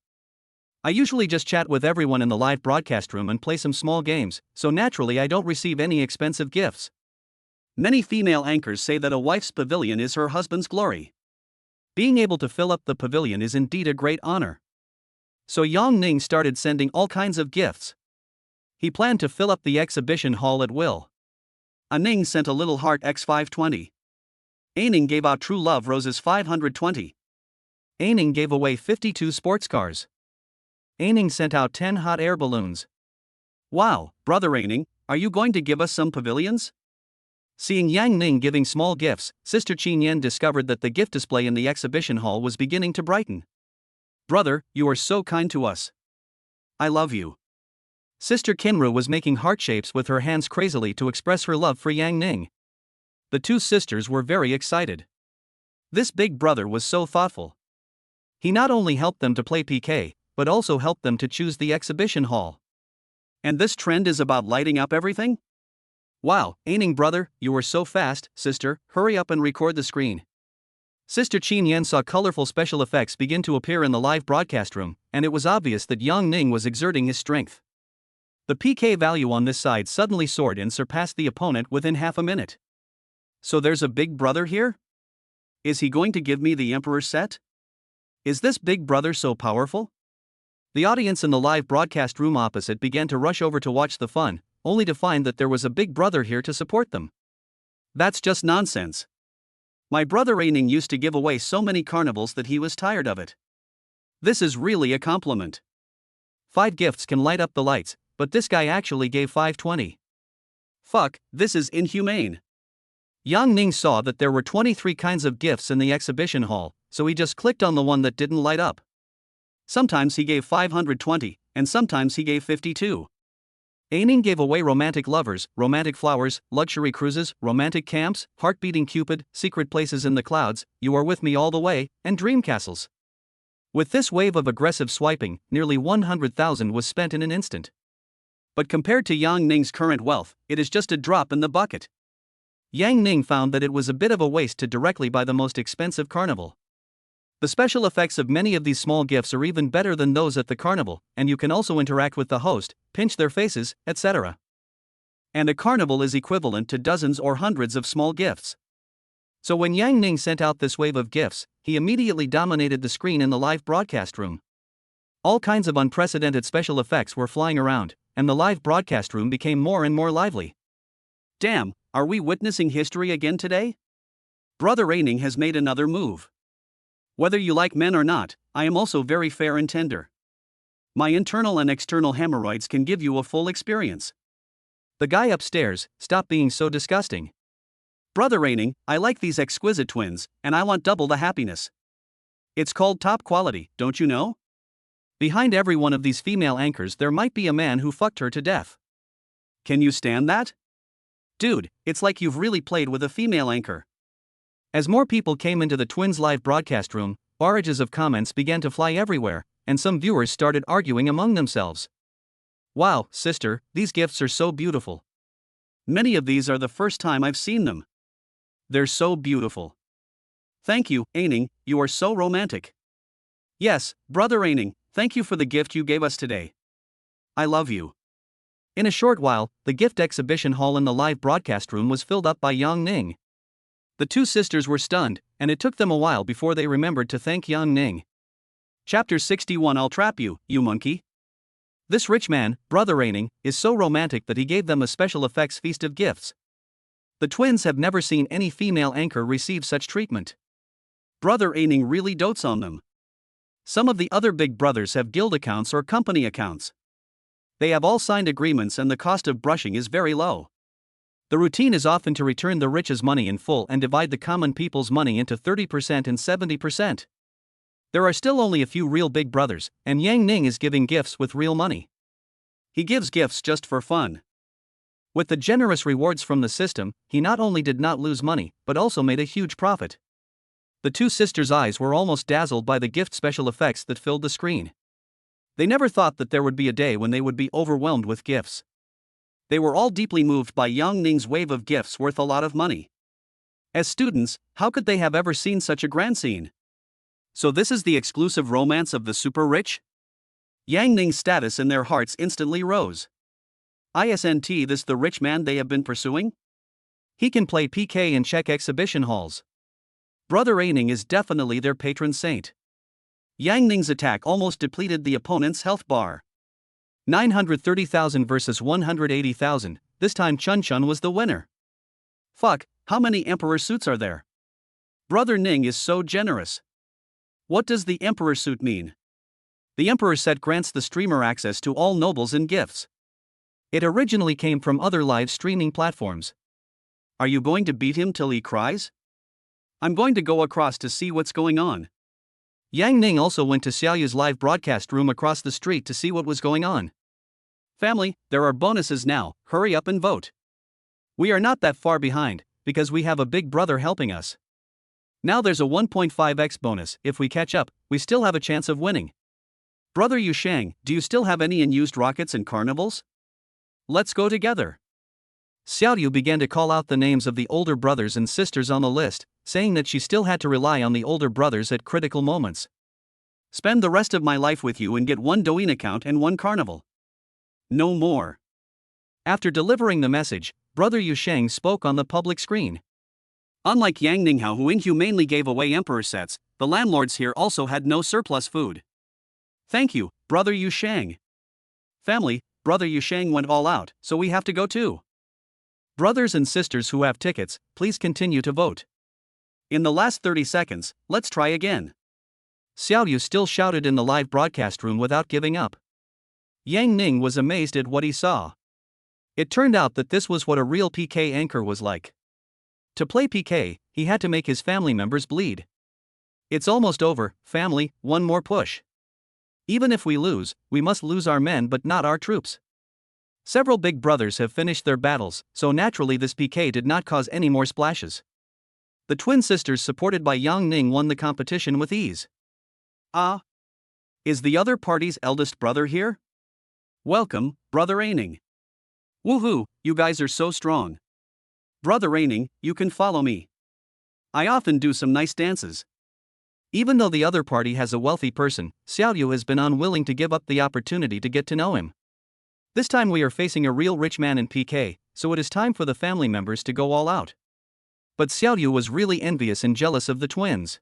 I usually just chat with everyone in the live broadcast room and play some small games, so naturally I don't receive any expensive gifts. Many female anchors say that a wife's pavilion is her husband's glory. Being able to fill up the pavilion is indeed a great honor. So Yang Ning started sending all kinds of gifts. He planned to fill up the exhibition hall at will. A Ning sent a little heart X520. A Ning gave out true love roses 520. A Ning gave away 52 sports cars. A Ning sent out 10 hot air balloons. Wow, brother A Ning, are you going to give us some pavilions? Seeing Yang Ning giving small gifts, Sister Qin Yan discovered that the gift display in the exhibition hall was beginning to brighten. Brother, you are so kind to us. I love you. Sister Kinru was making heart shapes with her hands crazily to express her love for Yang Ning. The two sisters were very excited. This big brother was so thoughtful. He not only helped them to play PK, but also helped them to choose the exhibition hall. And this trend is about lighting up everything? Wow, A Ning brother, you are so fast, sister, hurry up and record the screen. Sister Qin Yan saw colorful special effects begin to appear in the live broadcast room, and it was obvious that Yang Ning was exerting his strength. The PK value on this side suddenly soared and surpassed the opponent within half a minute. So there's a big brother here? Is he going to give me the Emperor's set? Is this big brother so powerful? The audience in the live broadcast room opposite began to rush over to watch the fun, only to find that there was a big brother here to support them. That's just nonsense. My brother A Ning used to give away so many carnivals that he was tired of it. This is really a compliment. 5 gifts can light up the lights, but this guy actually gave 520. Fuck, this is inhumane. Yang Ning saw that there were 23 kinds of gifts in the exhibition hall, so he just clicked on the one that didn't light up. Sometimes he gave 520, and sometimes he gave 52. A Ning gave away romantic lovers, romantic flowers, luxury cruises, romantic camps, heart-beating Cupid, secret places in the clouds, you are with me all the way, and dream castles. With this wave of aggressive swiping, nearly 100,000 was spent in an instant. But compared to Yang Ning's current wealth, it is just a drop in the bucket. Yang Ning found that it was a bit of a waste to directly buy the most expensive carnival. The special effects of many of these small gifts are even better than those at the carnival, and you can also interact with the host, pinch their faces, etc. And a carnival is equivalent to dozens or hundreds of small gifts. So when Yang Ning sent out this wave of gifts, he immediately dominated the screen in the live broadcast room. All kinds of unprecedented special effects were flying around, and the live broadcast room became more and more lively. Damn, are we witnessing history again today? Brother Aining has made another move. Whether you like men or not, I am also very fair and tender. My internal and external hemorrhoids can give you a full experience. The guy upstairs, stop being so disgusting. Brother Aining, I like these exquisite twins, and I want double the happiness. It's called top quality, don't you know? Behind every one of these female anchors there might be a man who fucked her to death. Can you stand that? Dude, it's like you've really played with a female anchor. As more people came into the twins' live broadcast room, barrages of comments began to fly everywhere, and some viewers started arguing among themselves. Wow, sister, these gifts are so beautiful. Many of these are the first time I've seen them. They're so beautiful. Thank you, Aining, you are so romantic. Yes, Brother Aining, thank you for the gift you gave us today. I love you. In a short while, the gift exhibition hall in the live broadcast room was filled up by Yang Ning. The two sisters were stunned, and it took them a while before they remembered to thank Yang Ning. Chapter 61 I'll trap you, you monkey. This rich man, Brother Aining, is so romantic that he gave them a special effects feast of gifts. The twins have never seen any female anchor receive such treatment. Brother Aining really dotes on them. Some of the other big brothers have guild accounts or company accounts. They have all signed agreements and the cost of brushing is very low. The routine is often to return the rich's money in full and divide the common people's money into 30% and 70%. There are still only a few real big brothers, and Yang Ning is giving gifts with real money. He gives gifts just for fun. With the generous rewards from the system, he not only did not lose money, but also made a huge profit. The two sisters' eyes were almost dazzled by the gift special effects that filled the screen. They never thought that there would be a day when they would be overwhelmed with gifts. They were all deeply moved by Yang Ning's wave of gifts worth a lot of money. As students, how could they have ever seen such a grand scene? So this is the exclusive romance of the super rich? Yang Ning's status in their hearts instantly rose. Isn't this the rich man they have been pursuing? He can play PK and check exhibition halls. Brother Aining is definitely their patron saint. Yang Ning's attack almost depleted the opponent's health bar. 930,000 versus 180,000, this time Chun Chun was the winner. Fuck, how many Emperor suits are there? Brother Ning is so generous. What does the Emperor suit mean? The Emperor set grants the streamer access to all nobles and gifts. It originally came from other live streaming platforms. Are you going to beat him till he cries? I'm going to go across to see what's going on. Yang Ning also went to Xiaoyu's live broadcast room across the street to see what was going on. Family, there are bonuses now, hurry up and vote. We are not that far behind, because we have a big brother helping us. Now there's a 1.5x bonus, if we catch up, we still have a chance of winning. Brother Yushang, do you still have any unused rockets and carnivals? Let's go together. Xiaoyu began to call out the names of the older brothers and sisters on the list, saying that she still had to rely on the older brothers at critical moments. Spend the rest of my life with you and get one Douyin account and one carnival. No more. After delivering the message, Brother Yushang spoke on the public screen. Unlike Yang Ninghao, who inhumanely gave away emperor sets, the landlords here also had no surplus food. Thank you, Brother Yushang. Family, Brother Yushang went all out, so we have to go too. Brothers and sisters who have tickets, please continue to vote. In the last 30 seconds, let's try again. Xiaoyu still shouted in the live broadcast room without giving up. Yang Ning was amazed at what he saw. It turned out that this was what a real PK anchor was like. To play PK, he had to make his family members bleed. It's almost over, family, one more push. Even if we lose, we must lose our men but not our troops. Several big brothers have finished their battles, so naturally this PK did not cause any more splashes. The twin sisters supported by Yang Ning won the competition with ease. Is the other party's eldest brother here? Welcome, Brother Aining. Woohoo, you guys are so strong. Brother Aining, you can follow me. I often do some nice dances. Even though the other party has a wealthy person, Xiaoyu has been unwilling to give up the opportunity to get to know him. This time we are facing a real rich man in PK, so it is time for the family members to go all out. But Xiaoyu was really envious and jealous of the twins.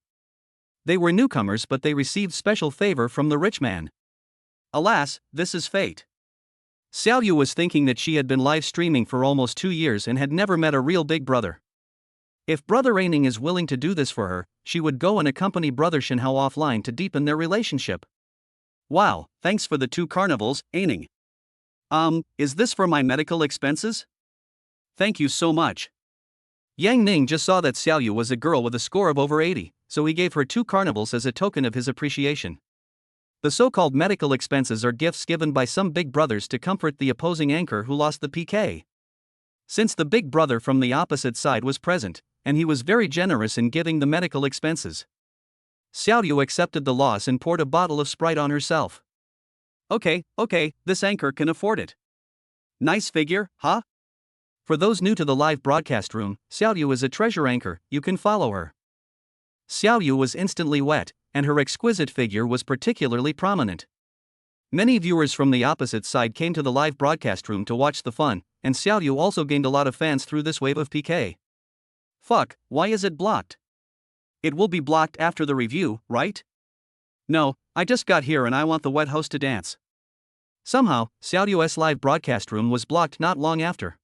They were newcomers but they received special favor from the rich man. Alas, this is fate. Xiaoyu was thinking that she had been live streaming for almost 2 years and had never met a real big brother. If Brother Aining is willing to do this for her, she would go and accompany Brother Shinhao offline to deepen their relationship. Wow, thanks for the 2 carnivals, Aining. Is this for my medical expenses? Thank you so much. Yang Ning just saw that Xiaoyu was a girl with a score of over 80, so he gave her 2 carnivals as a token of his appreciation. The so-called medical expenses are gifts given by some big brothers to comfort the opposing anchor who lost the PK. Since the big brother from the opposite side was present, and he was very generous in giving the medical expenses, Xiaoyu accepted the loss and poured a bottle of Sprite on herself. Okay, this anchor can afford it. Nice figure, huh? For those new to the live broadcast room, Xiaoyu is a treasure anchor, you can follow her. Xiaoyu was instantly wet, and her exquisite figure was particularly prominent. Many viewers from the opposite side came to the live broadcast room to watch the fun, and Xiaoyu also gained a lot of fans through this wave of PK. Fuck, why is it blocked? It will be blocked after the review, right? No, I just got here and I want the wet host to dance. Somehow, Xiaoyu's live broadcast room was blocked not long after.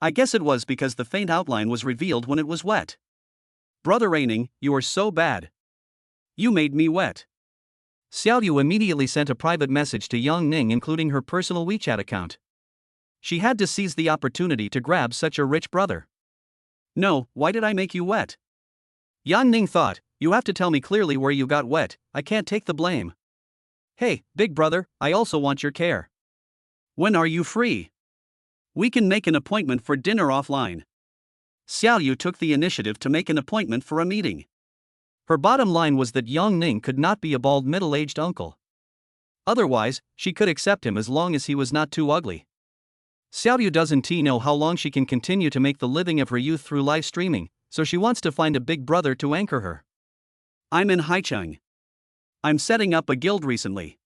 I guess it was because the faint outline was revealed when it was wet. Brother Aining, you are so bad. You made me wet. Xiaoyu immediately sent a private message to Yang Ning including her personal WeChat account. She had to seize the opportunity to grab such a rich brother. No, why did I make you wet? Yang Ning thought, you have to tell me clearly where you got wet, I can't take the blame. Hey, big brother, I also want your care. When are you free? We can make an appointment for dinner offline. Xiaoyu took the initiative to make an appointment for a meeting. Her bottom line was that Yang Ning could not be a bald middle-aged uncle. Otherwise, she could accept him as long as he was not too ugly. Xiaoyu doesn't know how long she can continue to make the living of her youth through live streaming, so she wants to find a big brother to anchor her. I'm in Haicheng. I'm setting up a guild recently.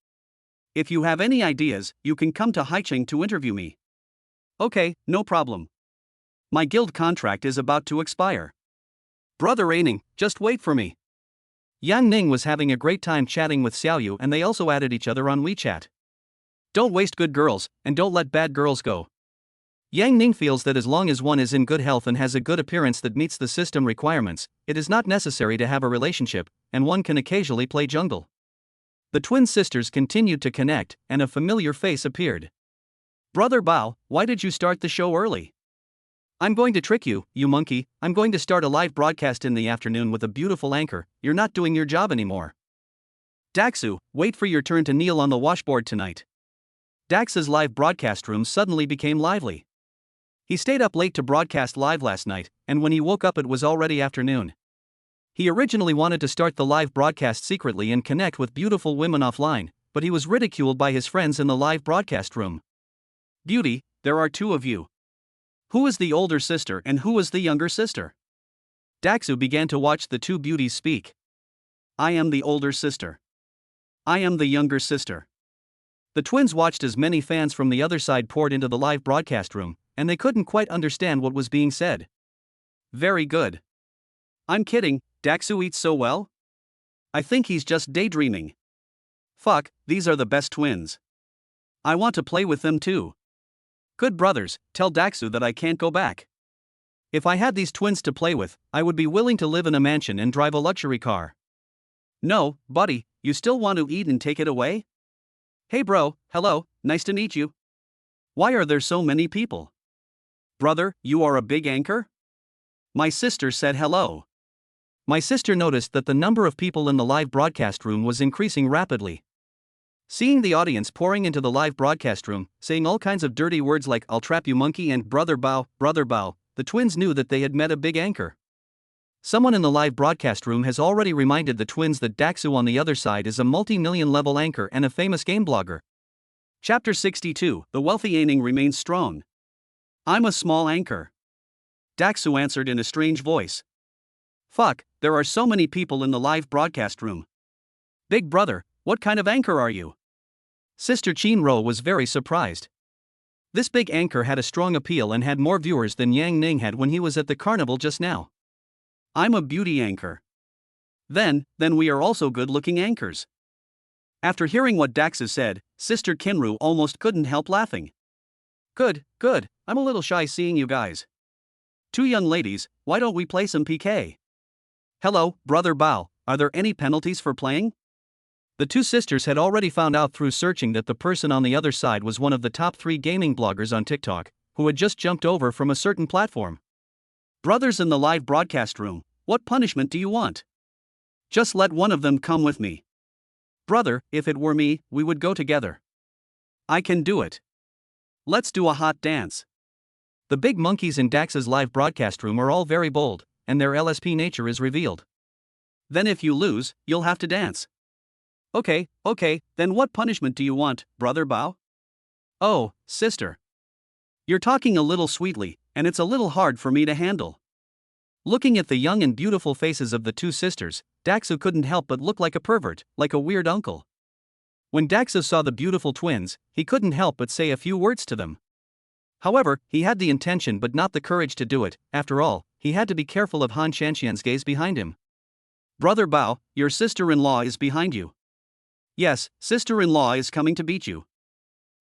If you have any ideas, you can come to Haicheng to interview me. Okay, no problem. My guild contract is about to expire. Brother Aining, just wait for me. Yang Ning was having a great time chatting with Xiaoyu and they also added each other on WeChat. Don't waste good girls, and don't let bad girls go. Yang Ning feels that as long as one is in good health and has a good appearance that meets the system requirements, it is not necessary to have a relationship, and one can occasionally play jungle. The twin sisters continued to connect, and a familiar face appeared. Brother Bao, why did you start the show early? I'm going to trick you, you monkey. I'm going to start a live broadcast in the afternoon with a beautiful anchor. You're not doing your job anymore. Daxu, wait for your turn to kneel on the washboard tonight. Dax's live broadcast room suddenly became lively. He stayed up late to broadcast live last night, and when he woke up it was already afternoon. He originally wanted to start the live broadcast secretly and connect with beautiful women offline, but he was ridiculed by his friends in the live broadcast room. Beauty, there are 2 of you. Who is the older sister and who is the younger sister? Daxu began to watch the 2 beauties speak. I am the older sister. I am the younger sister. The twins watched as many fans from the other side poured into the live broadcast room, and they couldn't quite understand what was being said. Very good. I'm kidding, Daxu eats so well? I think he's just daydreaming. Fuck, these are the best twins. I want to play with them too. Good brothers, tell Daxu that I can't go back. If I had these twins to play with, I would be willing to live in a mansion and drive a luxury car. No, buddy, you still want to eat and take it away? Hey bro, hello, nice to meet you. Why are there so many people? Brother, you are a big anchor? My sister said hello. My sister noticed that the number of people in the live broadcast room was increasing rapidly. Seeing the audience pouring into the live broadcast room, saying all kinds of dirty words like I'll trap you monkey and brother Bao, the twins knew that they had met a big anchor. Someone in the live broadcast room has already reminded the twins that Daxu on the other side is a multi-million level anchor and a famous game blogger. Chapter 62, The Wealthy Aining Remains Strong. I'm a small anchor. Daxu answered in a strange voice. Fuck, there are so many people in the live broadcast room. Big brother, what kind of anchor are you? Sister Chinro was very surprised. This big anchor had a strong appeal and had more viewers than Yang Ning had when he was at the carnival just now. I'm a beauty anchor. Then we are also good-looking anchors. After hearing what Daxu said, Sister Kinru almost couldn't help laughing. Good, good, I'm a little shy seeing you guys. Two young ladies, why don't we play some PK? Hello, Brother Bao, are there any penalties for playing? The two sisters had already found out through searching that the person on the other side was one of the top 3 gaming bloggers on TikTok, who had just jumped over from a certain platform. Brothers in the live broadcast room, what punishment do you want? Just let one of them come with me. Brother, if it were me, we would go together. I can do it. Let's do a hot dance. The big monkeys in Dax's live broadcast room are all very bold, and their LSP nature is revealed. Then if you lose, you'll have to dance. Okay, then what punishment do you want, Brother Bao? Oh, sister. You're talking a little sweetly, and it's a little hard for me to handle. Looking at the young and beautiful faces of the two sisters, Daxu couldn't help but look like a pervert, like a weird uncle. When Daxu saw the beautiful twins, he couldn't help but say a few words to them. However, he had the intention but not the courage to do it. After all, he had to be careful of Han Shanxian's gaze behind him. Brother Bao, your sister-in-law is behind you. Yes, sister-in-law is coming to beat you.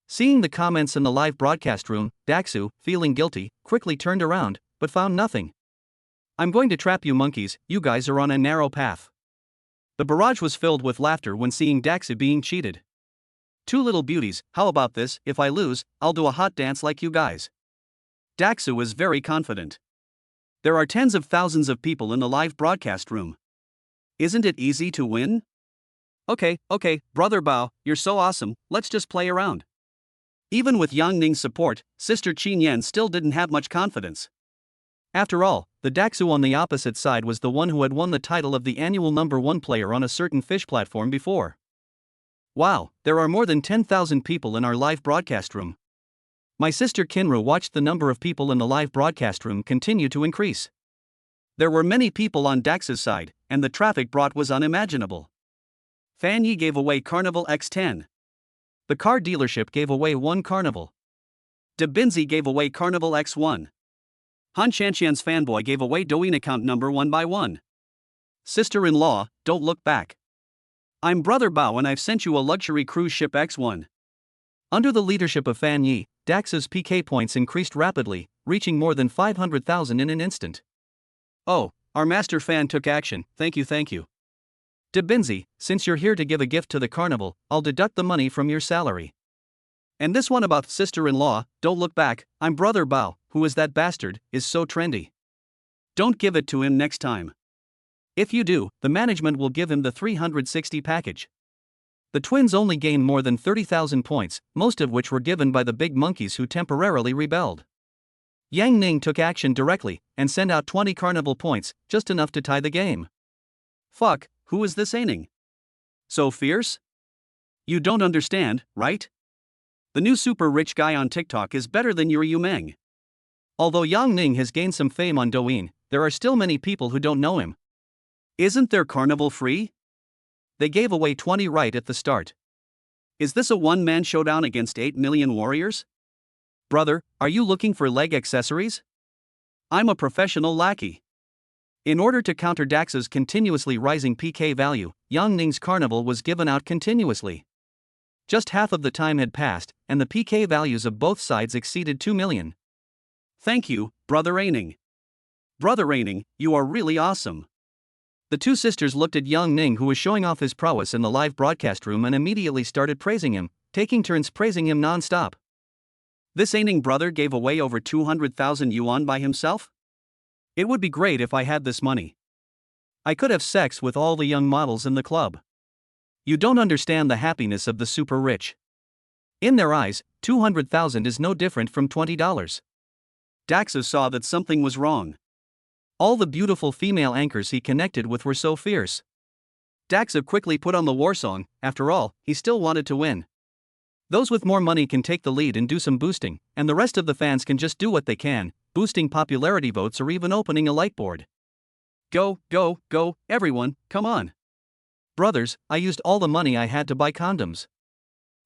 Seeing the comments in the live broadcast room, Daxu, feeling guilty, quickly turned around, but found nothing. I'm going to trap you monkeys, you guys are on a narrow path. The barrage was filled with laughter when seeing Daxu being cheated. Two little beauties, how about this, if I lose, I'll do a hot dance like you guys. Daxu was very confident. There are tens of thousands of people in the live broadcast room. Isn't it easy to win? Okay, Brother Bao, you're so awesome, let's just play around. Even with Yang Ning's support, Sister Qin Yan still didn't have much confidence. After all, the Daxu on the opposite side was the one who had won the title of the annual #1 player on a certain fish platform before. Wow, there are more than 10,000 people in our live broadcast room. My sister Kinru watched the number of people in the live broadcast room continue to increase. There were many people on Daxu's side, and the traffic brought was unimaginable. Fan Yi gave away Carnival X10. The car dealership gave away 1 Carnival. De Binzi gave away Carnival X1. Han Shanxian's fanboy gave away Douyin account number 1 by 1. Sister-in-law, don't look back. I'm Brother Bao and I've sent you a luxury cruise ship X1. Under the leadership of Fan Yi, Dax's PK points increased rapidly, reaching more than 500,000 in an instant. Oh, our master fan took action, thank you. De Binzi, since you're here to give a gift to the carnival, I'll deduct the money from your salary. And this one about sister-in-law, don't look back, I'm Brother Bao, who is that bastard, is so trendy. Don't give it to him next time. If you do, the management will give him the 360 package. The twins only gained more than 30,000 points, most of which were given by the big monkeys who temporarily rebelled. Yang Ning took action directly, and sent out 20 carnival points, just enough to tie the game. Fuck, who is this Aining? So fierce? You don't understand, right? The new super rich guy on TikTok is better than Yuri Meng. Although Yang Ning has gained some fame on Douyin, there are still many people who don't know him. Isn't their carnival free? They gave away 20 right at the start. Is this a one-man showdown against 8 million warriors? Brother, are you looking for leg accessories? I'm a professional lackey. In order to counter Dax's continuously rising PK value, Yang Ning's carnival was given out continuously. Just half of the time had passed, and the PK values of both sides exceeded 2 million. Thank you, Brother Aining. Brother Aining, you are really awesome. The two sisters looked at Yang Ning, who was showing off his prowess in the live broadcast room, and immediately started praising him, taking turns praising him non-stop. This Aining brother gave away over 200,000 yuan by himself? It would be great if I had this money. I could have sex with all the young models in the club. You don't understand the happiness of the super rich. In their eyes, 200,000 is no different from $20. Daxu saw that something was wrong. All the beautiful female anchors he connected with were so fierce. Daxu quickly put on the war song, after all, he still wanted to win. Those with more money can take the lead and do some boosting, and the rest of the fans can just do what they can, boosting popularity votes or even opening a light board. Go, everyone, come on. Brothers, I used all the money I had to buy condoms.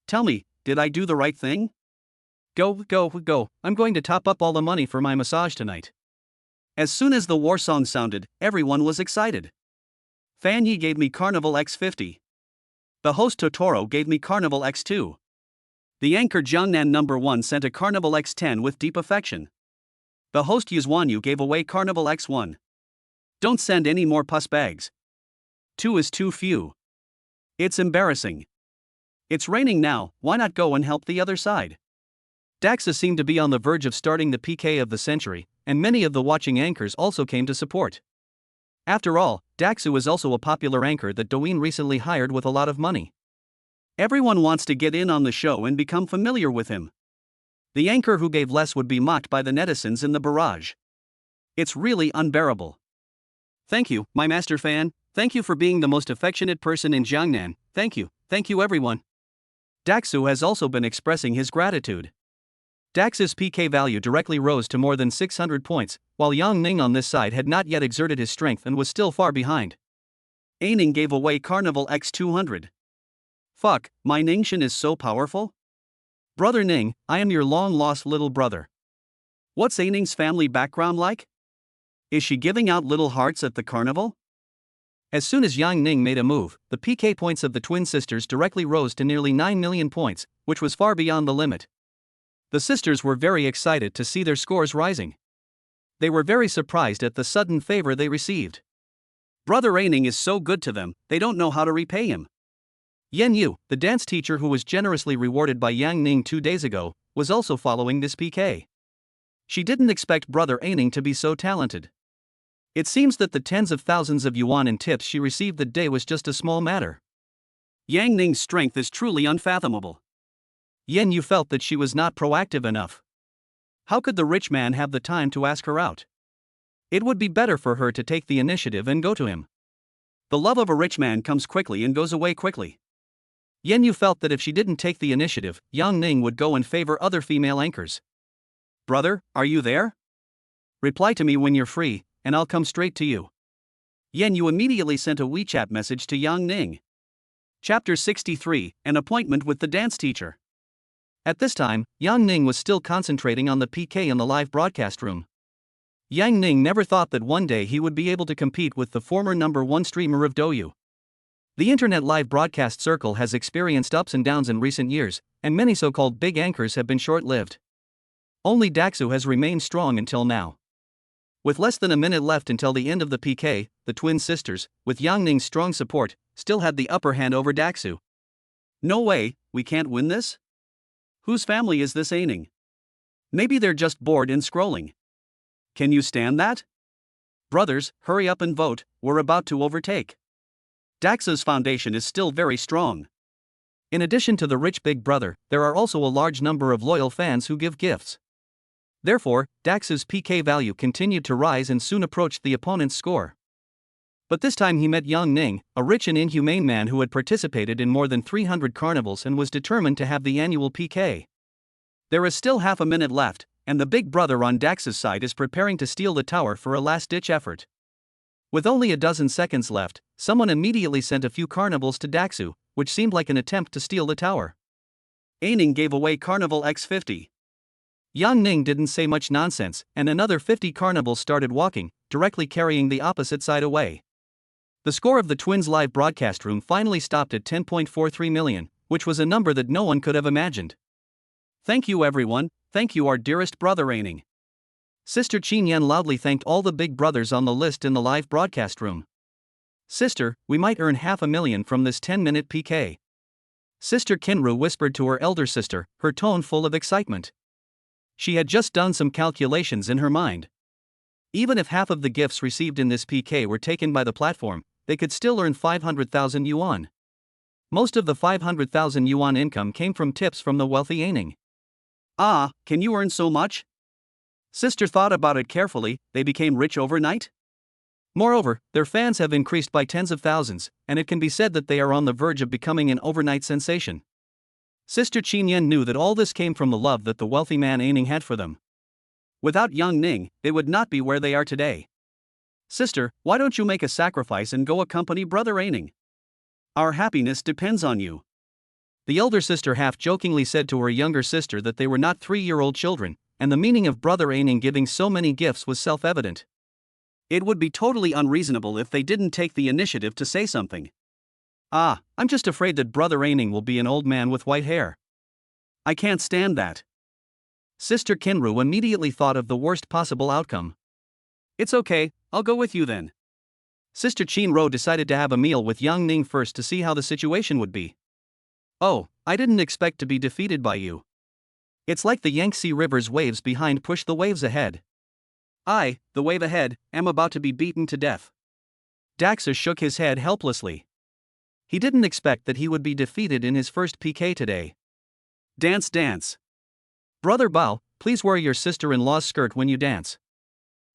Tell me, did I do the right thing? Go, I'm going to top up all the money for my massage tonight. As soon as the war song sounded, everyone was excited. Fan Yi gave me Carnival X50. The host Totoro gave me Carnival X2. The anchor Jiangnan number 1 sent a Carnival X10 with deep affection. The host Yuzhuanyu gave away Carnival X1. Don't send any more puss bags. 2 is too few. It's embarrassing. It's raining now, why not go and help the other side? Daxa seemed to be on the verge of starting the PK of the century, and many of the watching anchors also came to support. After all, Daxu is also a popular anchor that Douyin recently hired with a lot of money. Everyone wants to get in on the show and become familiar with him. The anchor who gave less would be mocked by the netizens in the barrage. It's really unbearable. Thank you, my master fan, thank you for being the most affectionate person in Jiangnan, thank you everyone. Daxu has also been expressing his gratitude. Dax's PK value directly rose to more than 600 points, while Yang Ning on this side had not yet exerted his strength and was still far behind. Aining gave away Carnival X200. Fuck, my Ningshan is so powerful? Brother Ning, I am your long-lost little brother. What's Aining's family background like? Is she giving out little hearts at the carnival? As soon as Yang Ning made a move, the PK points of the twin sisters directly rose to nearly 9 million points, which was far beyond the limit. The sisters were very excited to see their scores rising. They were very surprised at the sudden favor they received. Brother Aining is so good to them, they don't know how to repay him. Yen Yu, the dance teacher who was generously rewarded by Yang Ning 2 days ago, was also following this PK. She didn't expect Brother Aining to be so talented. It seems that the tens of thousands of yuan in tips she received that day was just a small matter. Yang Ning's strength is truly unfathomable. Yen Yu felt that she was not proactive enough. How could the rich man have the time to ask her out? It would be better for her to take the initiative and go to him. The love of a rich man comes quickly and goes away quickly. Yen Yu felt that if she didn't take the initiative, Yang Ning would go and favor other female anchors. Brother, are you there? Reply to me when you're free, and I'll come straight to you. Yen Yu immediately sent a WeChat message to Yang Ning. Chapter 63, An Appointment with the Dance Teacher. At this time, Yang Ning was still concentrating on the PK in the live broadcast room. Yang Ning never thought that one day he would be able to compete with the former number 1 streamer of Douyu. The internet live broadcast circle has experienced ups and downs in recent years, and many so-called big anchors have been short-lived. Only Daxu has remained strong until now. With less than a minute left until the end of the PK, the twin sisters, with Yang Ning's strong support, still had the upper hand over Daxu. No way, we can't win this? Whose family is this Aining? Maybe they're just bored and scrolling. Can you stand that? Brothers, hurry up and vote, we're about to overtake. Daxa's foundation is still very strong. In addition to the rich big brother, there are also a large number of loyal fans who give gifts. Therefore, Daxa's PK value continued to rise and soon approached the opponent's score. But this time he met Yang Ning, a rich and inhumane man who had participated in more than 300 carnivals and was determined to have the annual PK. There is still half a minute left, and the big brother on Daxa's side is preparing to steal the tower for a last-ditch effort. With only a dozen seconds left, someone immediately sent a few carnivals to Daxu, which seemed like an attempt to steal the tower. Aining gave away Carnival X50. Yang Ning didn't say much nonsense, and another 50 carnivals started walking, directly carrying the opposite side away. The score of the twins' live broadcast room finally stopped at 10.43 million, which was a number that no one could have imagined. Thank you everyone, thank you our dearest brother Aining. Sister Qin Yan loudly thanked all the big brothers on the list in the live broadcast room. Sister, we might earn 500,000 from this 10-minute PK. Sister Kinru whispered to her elder sister, her tone full of excitement. She had just done some calculations in her mind. Even if half of the gifts received in this PK were taken by the platform, they could still earn 500,000 yuan. Most of the 500,000 yuan income came from tips from the wealthy Aining. Ah, can you earn so much? Sister thought about it carefully, they became rich overnight? Moreover, their fans have increased by tens of thousands, and it can be said that they are on the verge of becoming an overnight sensation. Sister Qin Yan knew that all this came from the love that the wealthy man Aining had for them. Without Yang Ning, they would not be where they are today. Sister, why don't you make a sacrifice and go accompany brother Aining? Our happiness depends on you. The elder sister half-jokingly said to her younger sister that they were not 3-year-old children, and the meaning of brother Aining giving so many gifts was self-evident. It would be totally unreasonable if they didn't take the initiative to say something. I'm just afraid that Brother Aining will be an old man with white hair. I can't stand that. Sister Kinru immediately thought of the worst possible outcome. It's okay, I'll go with you then. Sister Chinro decided to have a meal with Yang Ning first to see how the situation would be. Oh, I didn't expect to be defeated by you. It's like the Yangtze River's waves behind push the waves ahead. I, the wave ahead, am about to be beaten to death. Daxa shook his head helplessly. He didn't expect that he would be defeated in his first PK today. Dance, dance. Brother Bao, please wear your sister-in-law's skirt when you dance.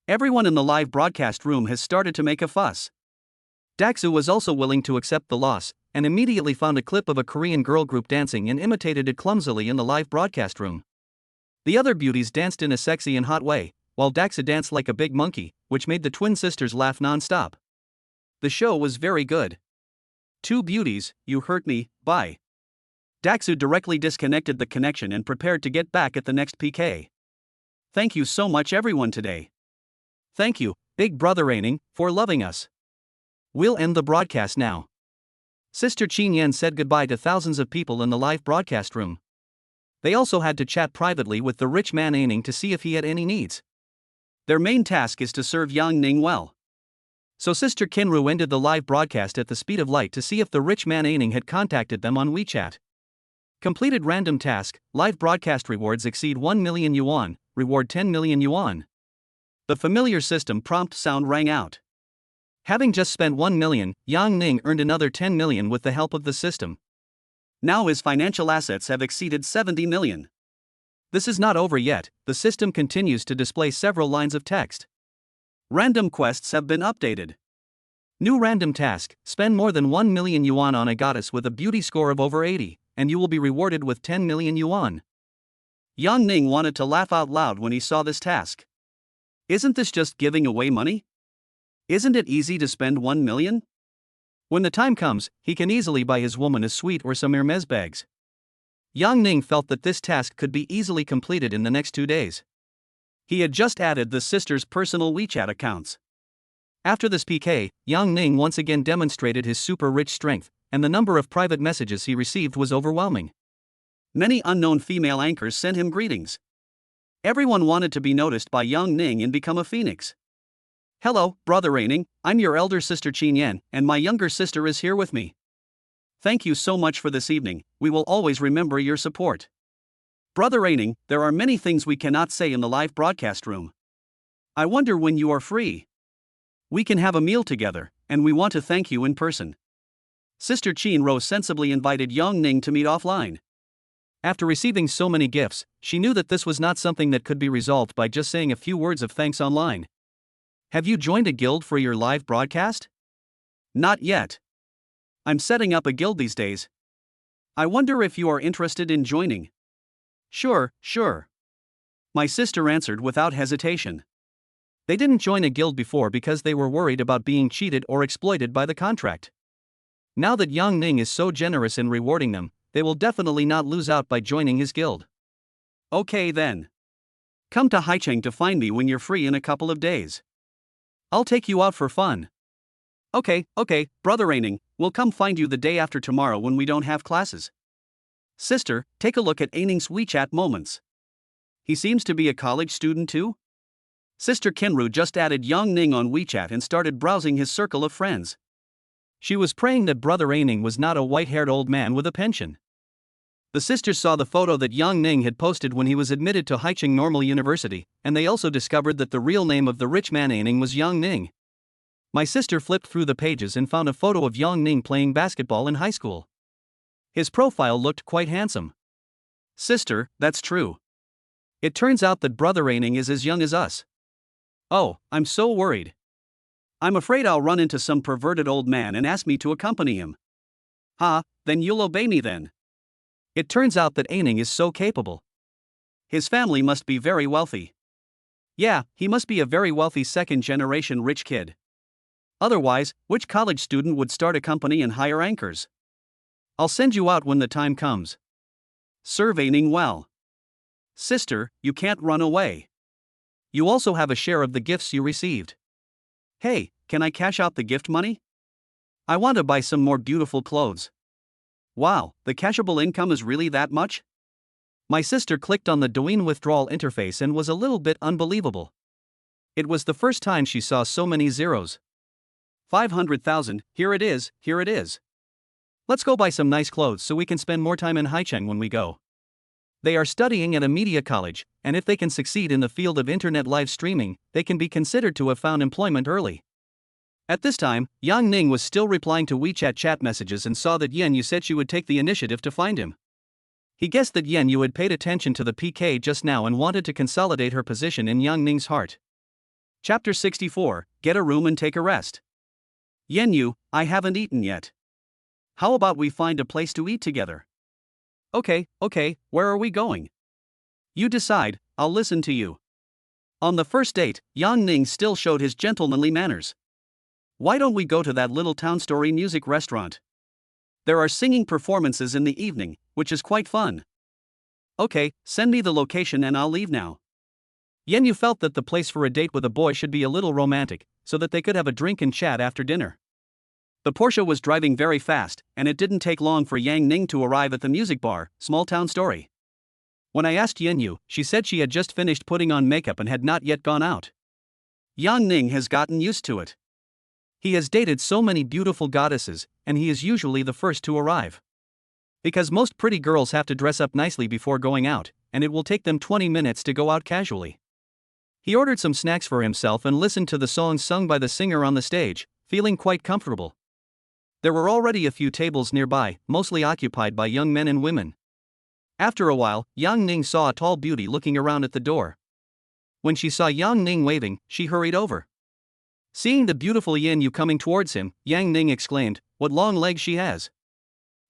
Everyone in the live broadcast room has started to make a fuss. Daxu was also willing to accept the loss, and immediately found a clip of a Korean girl group dancing and imitated it clumsily in the live broadcast room. The other beauties danced in a sexy and hot way, while Daxa danced like a big monkey, which made the twin sisters laugh non-stop. The show was very good. Two beauties, you hurt me, bye. Daxu directly disconnected the connection and prepared to get back at the next PK. Thank you so much everyone today. Thank you, Big Brother Aining, for loving us. We'll end the broadcast now. Sister Qin Yan said goodbye to thousands of people in the live broadcast room. They also had to chat privately with the rich man Aining to see if he had any needs. Their main task is to serve Yang Ning well. So Sister Kinru ended the live broadcast at the speed of light to see if the rich man Aining had contacted them on WeChat. Completed random task, live broadcast rewards exceed 1 million yuan, reward 10 million yuan. The familiar system prompt sound rang out. Having just spent 1 million, Yang Ning earned another 10 million with the help of the system. Now his financial assets have exceeded 70 million. This is not over yet, the system continues to display several lines of text. Random quests have been updated. New random task, spend more than 1 million yuan on a goddess with a beauty score of over 80, and you will be rewarded with 10 million yuan. Yang Ning wanted to laugh out loud when he saw this task. Isn't this just giving away money? Isn't it easy to spend 1 million? When the time comes, he can easily buy his woman a sweet or some Hermes bags. Yang Ning felt that this task could be easily completed in the next 2 days. He had just added the sisters' personal WeChat accounts. After this PK, Yang Ning once again demonstrated his super rich strength, and the number of private messages he received was overwhelming. Many unknown female anchors sent him greetings. Everyone wanted to be noticed by Yang Ning and become a phoenix. Hello, Brother Aining, I'm your elder sister Qin Yan, and my younger sister is here with me. Thank you so much for this evening, we will always remember your support. Brother Aining, there are many things we cannot say in the live broadcast room. I wonder when you are free. We can have a meal together, and we want to thank you in person. Sister Qin Ro sensibly invited Yang Ning to meet offline. After receiving so many gifts, she knew that this was not something that could be resolved by just saying a few words of thanks online. Have you joined a guild for your live broadcast? Not yet. I'm setting up a guild these days. I wonder if you are interested in joining. Sure. My sister answered without hesitation. They didn't join a guild before because they were worried about being cheated or exploited by the contract. Now that Yang Ning is so generous in rewarding them, they will definitely not lose out by joining his guild. Okay then. Come to Haicheng to find me when you're free in a couple of days. I'll take you out for fun. Okay, Brother Aining, we'll come find you the day after tomorrow when we don't have classes. Sister, take a look at Aining's WeChat moments. He seems to be a college student too? Sister Kinru just added Yang Ning on WeChat and started browsing his circle of friends. She was praying that Brother Aining was not a white-haired old man with a pension. The sisters saw the photo that Yang Ning had posted when he was admitted to Haicheng Normal University, and they also discovered that the real name of the rich man Aining was Yang Ning. My sister flipped through the pages and found a photo of Yang Ning playing basketball in high school. His profile looked quite handsome. Sister, that's true. It turns out that Brother Aining is as young as us. Oh, I'm so worried. I'm afraid I'll run into some perverted old man and ask me to accompany him. Then you'll obey me then. It turns out that Aining is so capable. His family must be very wealthy. Yeah, he must be a very wealthy second-generation rich kid. Otherwise, which college student would start a company and hire anchors? I'll send you out when the time comes. Serve Aining well. Sister, you can't run away. You also have a share of the gifts you received. Hey, can I cash out the gift money? I want to buy some more beautiful clothes. Wow, the cashable income is really that much? My sister clicked on the Douyin withdrawal interface and was a little bit unbelievable. It was the first time she saw so many zeros. 500,000, here it is, here it is. Let's go buy some nice clothes so we can spend more time in Haicheng when we go. They are studying at a media college, and if they can succeed in the field of internet live streaming, they can be considered to have found employment early. At this time, Yang Ning was still replying to WeChat chat messages and saw that Yan Yu said she would take the initiative to find him. He guessed that Yan Yu had paid attention to the PK just now and wanted to consolidate her position in Yang Ning's heart. Chapter 64, Get a room and take a rest. Yan Yu, I haven't eaten yet. How about we find a place to eat together? Okay, where are we going? You decide, I'll listen to you. On the first date, Yang Ning still showed his gentlemanly manners. Why don't we go to that little town story music restaurant? There are singing performances in the evening, which is quite fun. Okay, send me the location and I'll leave now. Yan Yu felt that the place for a date with a boy should be a little romantic, so that they could have a drink and chat after dinner. The Porsche was driving very fast, and it didn't take long for Yang Ning to arrive at the music bar, Small Town Story. When I asked Yan Yu, she said she had just finished putting on makeup and had not yet gone out. Yang Ning has gotten used to it. He has dated so many beautiful goddesses, and he is usually the first to arrive. Because most pretty girls have to dress up nicely before going out, and it will take them 20 minutes to go out casually. He ordered some snacks for himself and listened to the songs sung by the singer on the stage, feeling quite comfortable. There were already a few tables nearby, mostly occupied by young men and women. After a while, Yang Ning saw a tall beauty looking around at the door. When she saw Yang Ning waving, she hurried over. Seeing the beautiful Yan Yu coming towards him, Yang Ning exclaimed, "What long legs she has."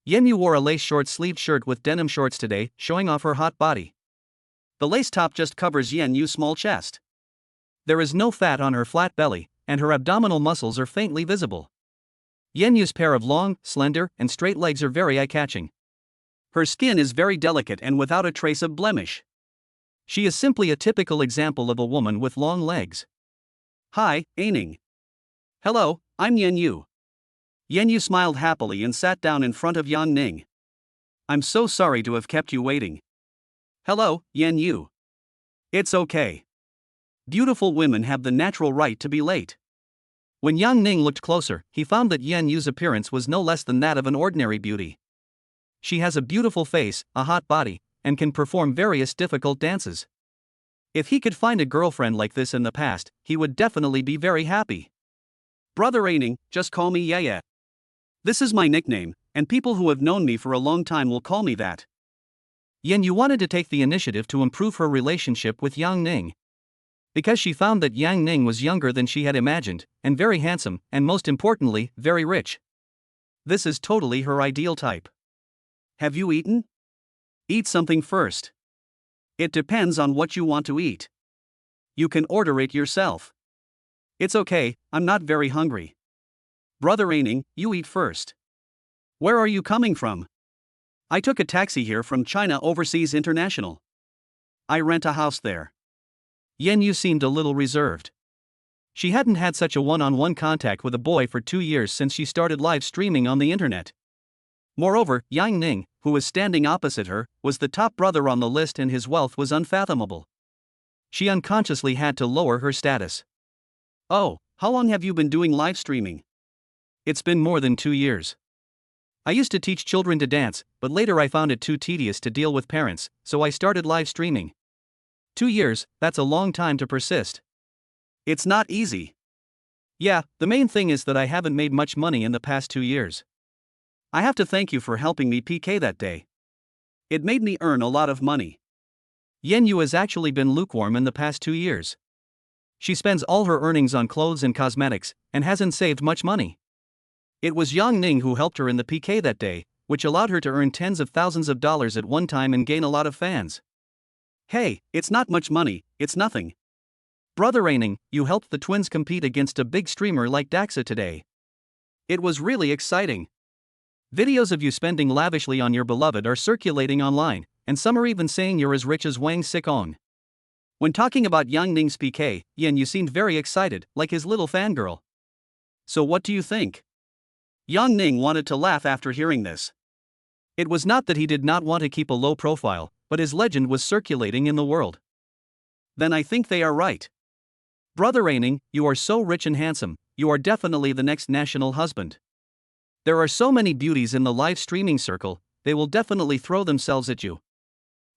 Yan Yu wore a lace short-sleeved shirt with denim shorts today, showing off her hot body. The lace top just covers Yan Yu's small chest. There is no fat on her flat belly, and her abdominal muscles are faintly visible. Yan Yu's pair of long, slender, and straight legs are very eye-catching. Her skin is very delicate and without a trace of blemish. She is simply a typical example of a woman with long legs. Hi, Ning. Hello, I'm Yan Yu. Yan Yu smiled happily and sat down in front of Yang Ning. I'm so sorry to have kept you waiting. Hello, Yan Yu. It's okay. Beautiful women have the natural right to be late. When Yang Ning looked closer, he found that Yan Yu's appearance was no less than that of an ordinary beauty. She has a beautiful face, a hot body, and can perform various difficult dances. If he could find a girlfriend like this in the past, he would definitely be very happy. Brother Ning, just call me Yaya. This is my nickname, and people who have known me for a long time will call me that. Yan Yu wanted to take the initiative to improve her relationship with Yang Ning. Because she found that Yang Ning was younger than she had imagined, and very handsome, and most importantly, very rich. This is totally her ideal type. Have you eaten? Eat something first. It depends on what you want to eat. You can order it yourself. It's okay, I'm not very hungry. Brother Ning, you eat first. Where are you coming from? I took a taxi here from China Overseas International. I rent a house there. Yan Yu seemed a little reserved. She hadn't had such a one-on-one contact with a boy for 2 years since she started live streaming on the internet. Moreover, Yang Ning, who was standing opposite her, was the top brother on the list and his wealth was unfathomable. She unconsciously had to lower her status. Oh, how long have you been doing live streaming? It's been more than 2 years. I used to teach children to dance, but later I found it too tedious to deal with parents, so I started live streaming. 2 years, that's a long time to persist. It's not easy. Yeah, the main thing is that I haven't made much money in the past 2 years. I have to thank you for helping me PK that day. It made me earn a lot of money. Yan Yu has actually been lukewarm in the past 2 years. She spends all her earnings on clothes and cosmetics, and hasn't saved much money. It was Yang Ning who helped her in the PK that day, which allowed her to earn tens of thousands of dollars at one time and gain a lot of fans. Hey, it's not much money, it's nothing. Brother Ning, you helped the twins compete against a big streamer like Daxa today. It was really exciting. Videos of you spending lavishly on your beloved are circulating online, and some are even saying you're as rich as Wang Xikong. When talking about Yang Ning's PK, Yan Yu seemed very excited, like his little fangirl. So what do you think? Yang Ning wanted to laugh after hearing this. It was not that he did not want to keep a low profile, but his legend was circulating in the world. Then I think they are right. Brother Aining, you are so rich and handsome, you are definitely the next national husband. There are so many beauties in the live streaming circle, they will definitely throw themselves at you.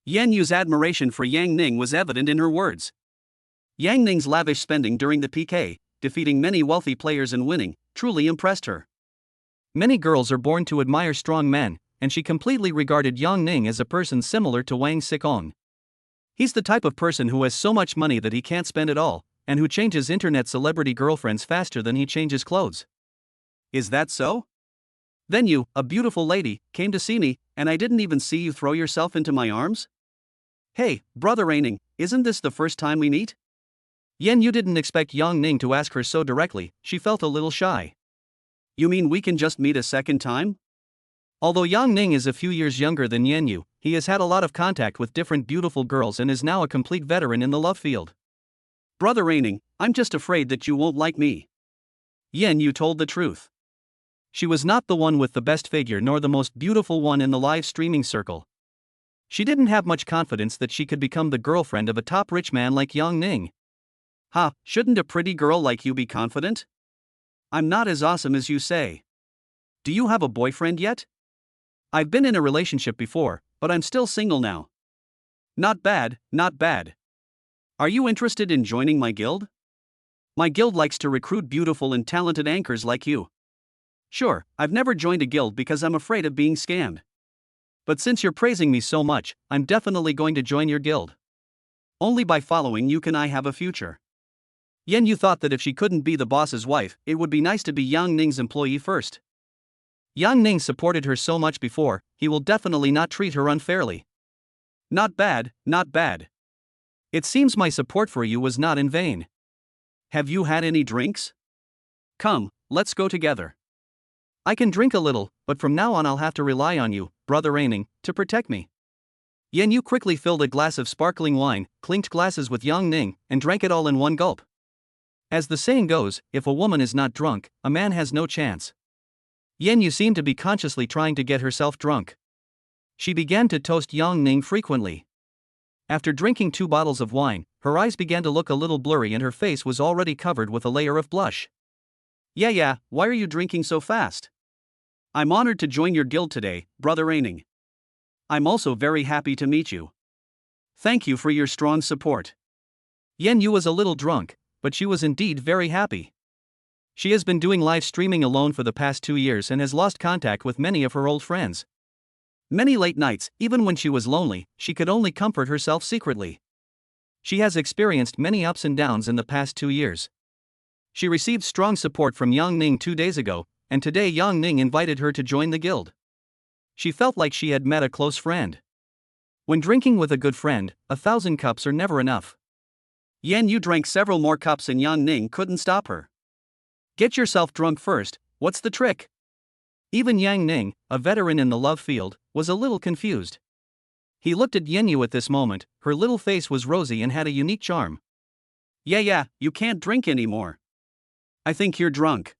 Yan Yu's admiration for Yang Ning was evident in her words. Yang Ning's lavish spending during the PK, defeating many wealthy players and winning, truly impressed her. Many girls are born to admire strong men, and she completely regarded Yang Ning as a person similar to Wang Xikong. He's the type of person who has so much money that he can't spend it all, and who changes internet celebrity girlfriends faster than he changes clothes. Is that so? Then you, a beautiful lady, came to see me, and I didn't even see you throw yourself into my arms? Hey, Brother Aining, isn't this the first time we meet? Yan Yu didn't expect Yang Ning to ask her so directly, she felt a little shy. You mean we can just meet a second time? Although Yang Ning is a few years younger than Yan Yu, he has had a lot of contact with different beautiful girls and is now a complete veteran in the love field. Brother Aining, I'm just afraid that you won't like me. Yan Yu told the truth. She was not the one with the best figure nor the most beautiful one in the live streaming circle. She didn't have much confidence that she could become the girlfriend of a top rich man like Yang Ning. Shouldn't a pretty girl like you be confident? I'm not as awesome as you say. Do you have a boyfriend yet? I've been in a relationship before, but I'm still single now. Not bad, not bad. Are you interested in joining my guild? My guild likes to recruit beautiful and talented anchors like you. Sure, I've never joined a guild because I'm afraid of being scammed. But since you're praising me so much, I'm definitely going to join your guild. Only by following you can I have a future. Yan Yu thought that if she couldn't be the boss's wife, it would be nice to be Yang Ning's employee first. Yang Ning supported her so much before, he will definitely not treat her unfairly. Not bad, not bad. It seems my support for you was not in vain. Have you had any drinks? Come, let's go together. I can drink a little, but from now on I'll have to rely on you, Brother Aining, to protect me. Yan Yu quickly filled a glass of sparkling wine, clinked glasses with Yang Ning, and drank it all in one gulp. As the saying goes, if a woman is not drunk, a man has no chance. Yan Yu seemed to be consciously trying to get herself drunk. She began to toast Yang Ning frequently. After drinking 2 bottles of wine, her eyes began to look a little blurry and her face was already covered with a layer of blush. Yeah, why are you drinking so fast? I'm honored to join your guild today, Brother Aining. I'm also very happy to meet you. Thank you for your strong support. Yan Yu was a little drunk, but she was indeed very happy. She has been doing live streaming alone for the past 2 years and has lost contact with many of her old friends. Many late nights, even when she was lonely, she could only comfort herself secretly. She has experienced many ups and downs in the past 2 years. She received strong support from Yang Ning 2 days ago, and today Yang Ning invited her to join the guild. She felt like she had met a close friend. When drinking with a good friend, 1,000 cups are never enough. Yan Yu drank several more cups and Yang Ning couldn't stop her. Get yourself drunk first, what's the trick? Even Yang Ning, a veteran in the love field, was a little confused. He looked at Yan Yu at this moment, her little face was rosy and had a unique charm. Yeah, you can't drink anymore. I think you're drunk.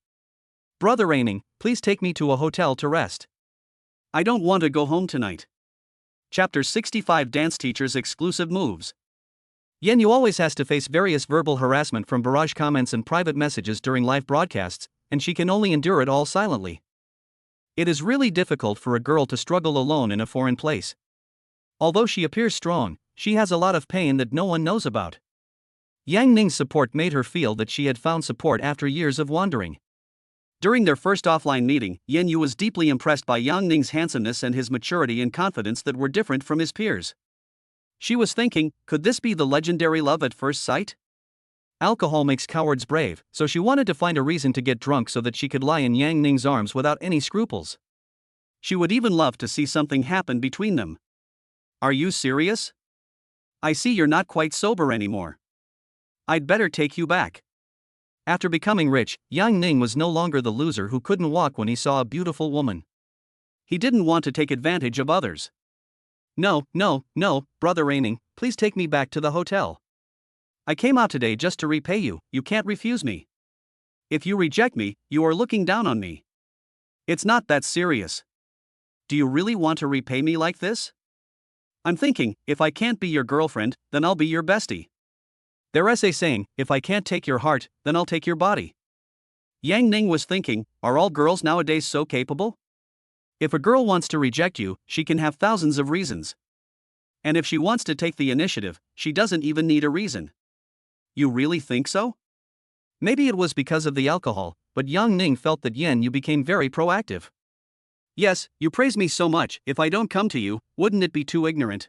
Brother Aining, please take me to a hotel to rest. I don't want to go home tonight. Chapter 65 Dance Teacher's Exclusive Moves. Yan Yu always has to face various verbal harassment from barrage comments and private messages during live broadcasts, and she can only endure it all silently. It is really difficult for a girl to struggle alone in a foreign place. Although she appears strong, she has a lot of pain that no one knows about. Yang Ning's support made her feel that she had found support after years of wandering. During their first offline meeting, Yan Yu was deeply impressed by Yang Ning's handsomeness and his maturity and confidence that were different from his peers. She was thinking, could this be the legendary love at first sight? Alcohol makes cowards brave, so she wanted to find a reason to get drunk so that she could lie in Yang Ning's arms without any scruples. She would even love to see something happen between them. Are you serious? I see you're not quite sober anymore. I'd better take you back. After becoming rich, Yang Ning was no longer the loser who couldn't walk when he saw a beautiful woman. He didn't want to take advantage of others. No, Brother Aining, please take me back to the hotel. I came out today just to repay you, you can't refuse me. If you reject me, you are looking down on me. It's not that serious. Do you really want to repay me like this? I'm thinking, if I can't be your girlfriend, then I'll be your bestie. Their essay saying, if I can't take your heart, then I'll take your body. Yang Ning was thinking, are all girls nowadays so capable? If a girl wants to reject you, she can have thousands of reasons. And if she wants to take the initiative, she doesn't even need a reason. You really think so? Maybe it was because of the alcohol, but Yang Ning felt that you became very proactive. Yes, you praise me so much, if I don't come to you, wouldn't it be too ignorant?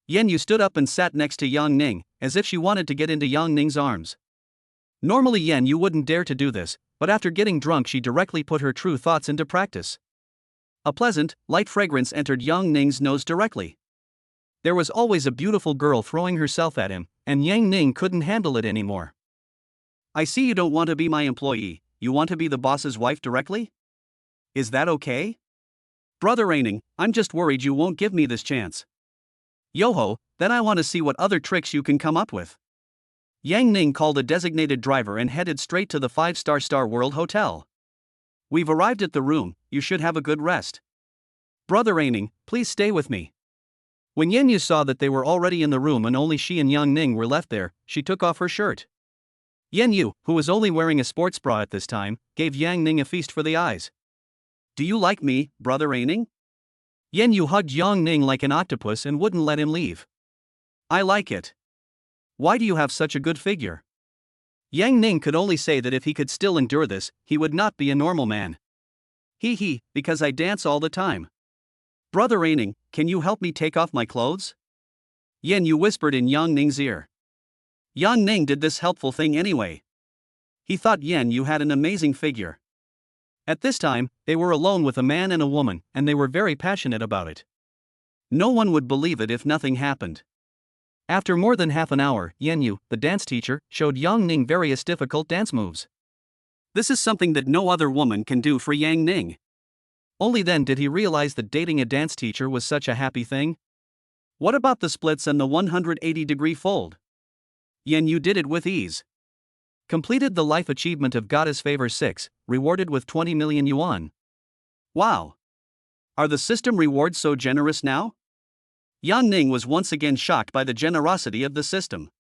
Yu stood up and sat next to Yang Ning, as if she wanted to get into Yang Ning's arms. Normally Yu wouldn't dare to do this, but after getting drunk she directly put her true thoughts into practice. A pleasant, light fragrance entered Yang Ning's nose directly. There was always a beautiful girl throwing herself at him, and Yang Ning couldn't handle it anymore. I see you don't want to be my employee, you want to be the boss's wife directly? Is that okay? Brother Aining, I'm just worried you won't give me this chance. Yo-ho, then I want to see what other tricks you can come up with. Yang Ning called a designated driver and headed straight to the 5-star Star World Hotel. We've arrived at the room, you should have a good rest. Brother Aining, please stay with me. When Yu saw that they were already in the room and only she and Yang Ning were left there, she took off her shirt. Yu, who was only wearing a sports bra at this time, gave Yang Ning a feast for the eyes. Do you like me, Brother Aining? Yu hugged Yang Ning like an octopus and wouldn't let him leave. I like it. Why do you have such a good figure? Yang Ning could only say that if he could still endure this, he would not be a normal man. Because I dance all the time. Brother Aining, can you help me take off my clothes? Yu whispered in Yang Ning's ear. Yang Ning did this helpful thing anyway. He thought Yu had an amazing figure. At this time, they were alone with a man and a woman, and they were very passionate about it. No one would believe it if nothing happened. After more than half an hour, Yu, the dance teacher, showed Yang Ning various difficult dance moves. This is something that no other woman can do for Yang Ning. Only then did he realize that dating a dance teacher was such a happy thing. What about the splits and the 180-degree fold? Yu did it with ease. Completed the life achievement of Goddess Favor 6, rewarded with 20 million yuan. Wow! Are the system rewards so generous now? Yang Ning was once again shocked by the generosity of the system.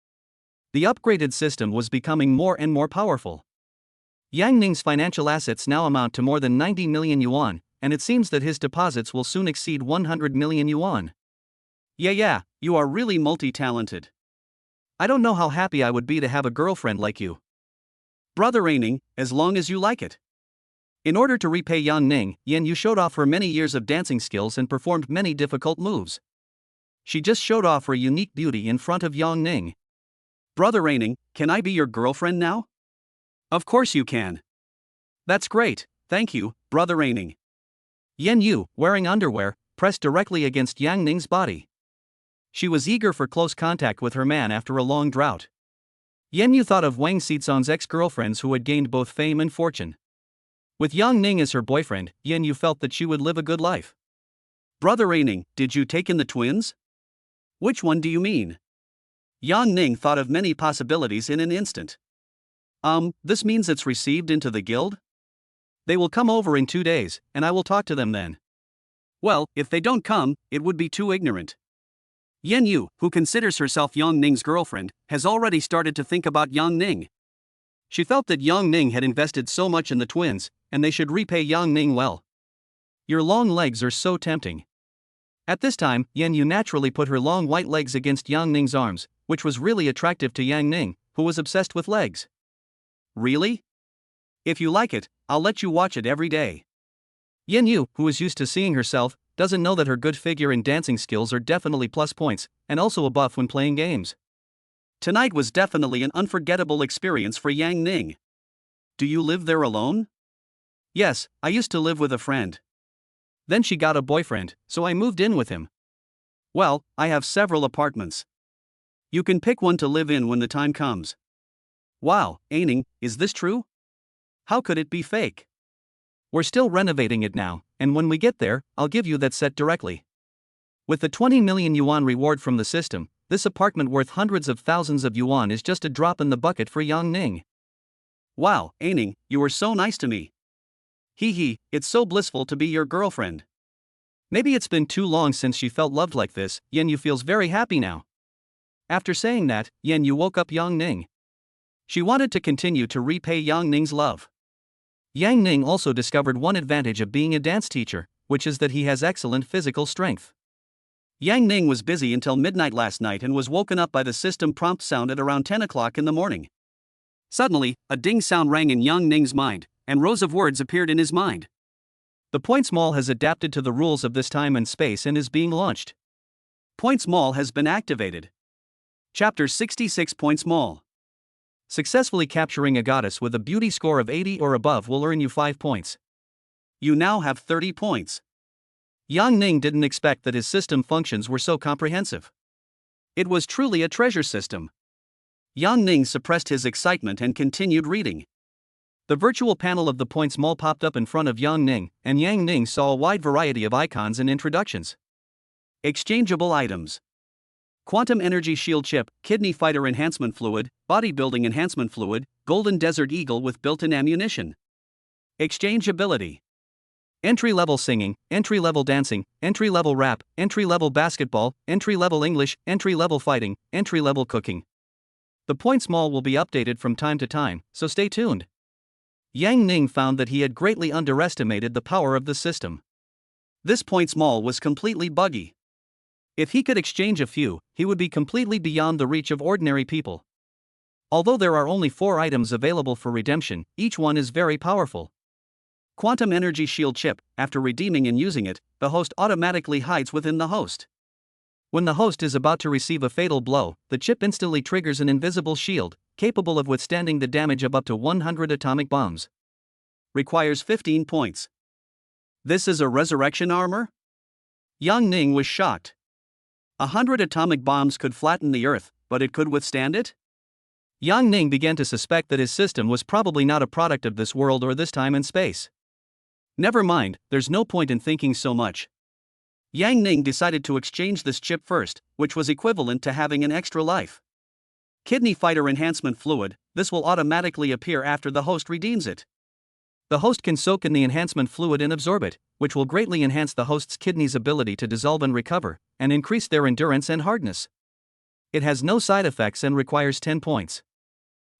The upgraded system was becoming more and more powerful. Yang Ning's financial assets now amount to more than 90 million yuan, and it seems that his deposits will soon exceed 100 million yuan. Yeah, you are really multi-talented. I don't know how happy I would be to have a girlfriend like you. Brother Aining, as long as you like it. In order to repay Yang Ning, Yu showed off her many years of dancing skills and performed many difficult moves. She just showed off her unique beauty in front of Yang Ning. Brother Aining, can I be your girlfriend now? Of course you can. That's great, thank you, Brother Aining. Yu, wearing underwear, pressed directly against Yang Ning's body. She was eager for close contact with her man after a long drought. Yu thought of Wang Xizong's ex-girlfriends who had gained both fame and fortune. With Yang Ning as her boyfriend, Yu felt that she would live a good life. Brother Aining, did you take in the twins? Which one do you mean? Yang Ning thought of many possibilities in an instant. This means it's received into the guild? They will come over in 2 days, and I will talk to them then. Well, if they don't come, it would be too ignorant. Yu, who considers herself Yang Ning's girlfriend, has already started to think about Yang Ning. She felt that Yang Ning had invested so much in the twins, and they should repay Yang Ning well. Your long legs are so tempting. At this time, Yu naturally put her long white legs against Yang Ning's arms, which was really attractive to Yang Ning, who was obsessed with legs. Really? If you like it, I'll let you watch it every day. Yu, who is used to seeing herself, doesn't know that her good figure and dancing skills are definitely plus points, and also a buff when playing games. Tonight was definitely an unforgettable experience for Yang Ning. Do you live there alone? Yes, I used to live with a friend. Then she got a boyfriend, so I moved in with him. Well, I have several apartments. You can pick one to live in when the time comes. Wow, Aining, is this true? How could it be fake? We're still renovating it now, and when we get there, I'll give you that set directly. With the 20 million yuan reward from the system, this apartment worth hundreds of thousands of yuan is just a drop in the bucket for Yang Ning. Wow, Aining, you were so nice to me. Hee hee, it's so blissful to be your girlfriend. Maybe it's been too long since she felt loved like this. Yan Yu feels very happy now. After saying that, Yan Yu woke up Yang Ning. She wanted to continue to repay Yang Ning's love. Yang Ning also discovered one advantage of being a dance teacher, which is that he has excellent physical strength. Yang Ning was busy until midnight last night and was woken up by the system prompt sound at around 10 o'clock in the morning. Suddenly, a ding sound rang in Yang Ning's mind, and rows of words appeared in his mind. The Points Mall has adapted to the rules of this time and space and is being launched. Points Mall has been activated. Chapter 66 Points Mall. Successfully capturing a goddess with a beauty score of 80 or above will earn you 5 points. You now have 30 points. Yang Ning didn't expect that his system functions were so comprehensive. It was truly a treasure system. Yang Ning suppressed his excitement and continued reading. The virtual panel of the Points Mall popped up in front of Yang Ning, and Yang Ning saw a wide variety of icons and introductions. Exchangeable items. Quantum Energy Shield Chip, Kidney Fighter Enhancement Fluid, Bodybuilding Enhancement Fluid, Golden Desert Eagle with built-in ammunition. Exchangeability. Entry-level singing, entry-level dancing, entry-level rap, entry-level basketball, entry-level English, entry-level fighting, entry-level cooking. The Points Mall will be updated from time to time, so stay tuned. Yang Ning found that he had greatly underestimated the power of the system. This Points Mall was completely buggy. If he could exchange a few, he would be completely beyond the reach of ordinary people. Although there are only 4 items available for redemption, each one is very powerful. Quantum Energy Shield Chip, after redeeming and using it, the host automatically hides within the host. When the host is about to receive a fatal blow, the chip instantly triggers an invisible shield, capable of withstanding the damage of up to 100 atomic bombs. Requires 15 points. This is a resurrection armor? Yang Ning was shocked. 100 atomic bombs could flatten the Earth, but it could withstand it? Yang Ning began to suspect that his system was probably not a product of this world or this time and space. Never mind, there's no point in thinking so much. Yang Ning decided to exchange this chip first, which was equivalent to having an extra life. Kidney Fighter Enhancement Fluid, this will automatically appear after the host redeems it. The host can soak in the enhancement fluid and absorb it, which will greatly enhance the host's kidneys' ability to dissolve and recover, and increase their endurance and hardness. It has no side effects and requires 10 points.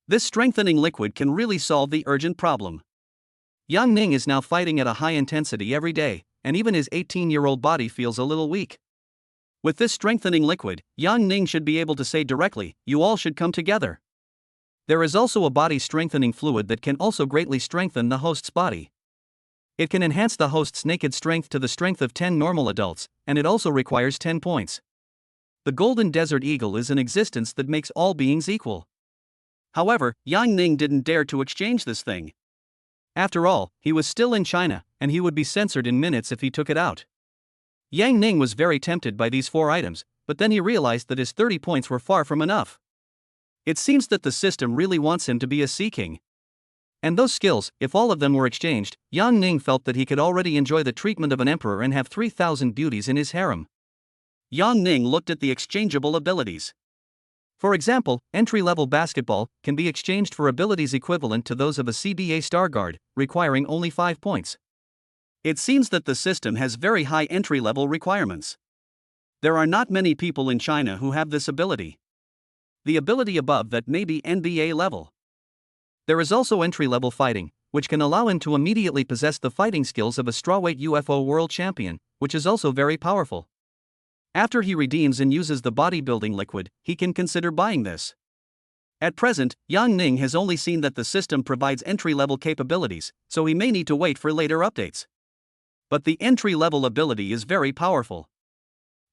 This strengthening liquid can really solve the urgent problem. Yang Ning is now fighting at a high intensity every day, and even his 18-year-old body feels a little weak. With this strengthening liquid, Yang Ning should be able to say directly, "You all should come together." There is also a body strengthening fluid that can also greatly strengthen the host's body. It can enhance the host's naked strength to the strength of 10 normal adults, and it also requires 10 points. The Golden Desert Eagle is an existence that makes all beings equal. However, Yang Ning didn't dare to exchange this thing. After all, he was still in China, and he would be censored in minutes if he took it out. Yang Ning was very tempted by these 4 items, but then he realized that his 30 points were far from enough. It seems that the system really wants him to be a sea king. And those skills, if all of them were exchanged, Yang Ning felt that he could already enjoy the treatment of an emperor and have 3,000 beauties in his harem. Yang Ning looked at the exchangeable abilities. For example, entry-level basketball can be exchanged for abilities equivalent to those of a CBA Star Guard, requiring only 5 points. It seems that the system has very high entry-level requirements. There are not many people in China who have this ability. The ability above that may be NBA level. There is also entry-level fighting, which can allow him to immediately possess the fighting skills of a strawweight UFO world champion, which is also very powerful. After he redeems and uses the bodybuilding liquid, he can consider buying this. At present, Yang Ning has only seen that the system provides entry-level capabilities, so he may need to wait for later updates. But the entry-level ability is very powerful.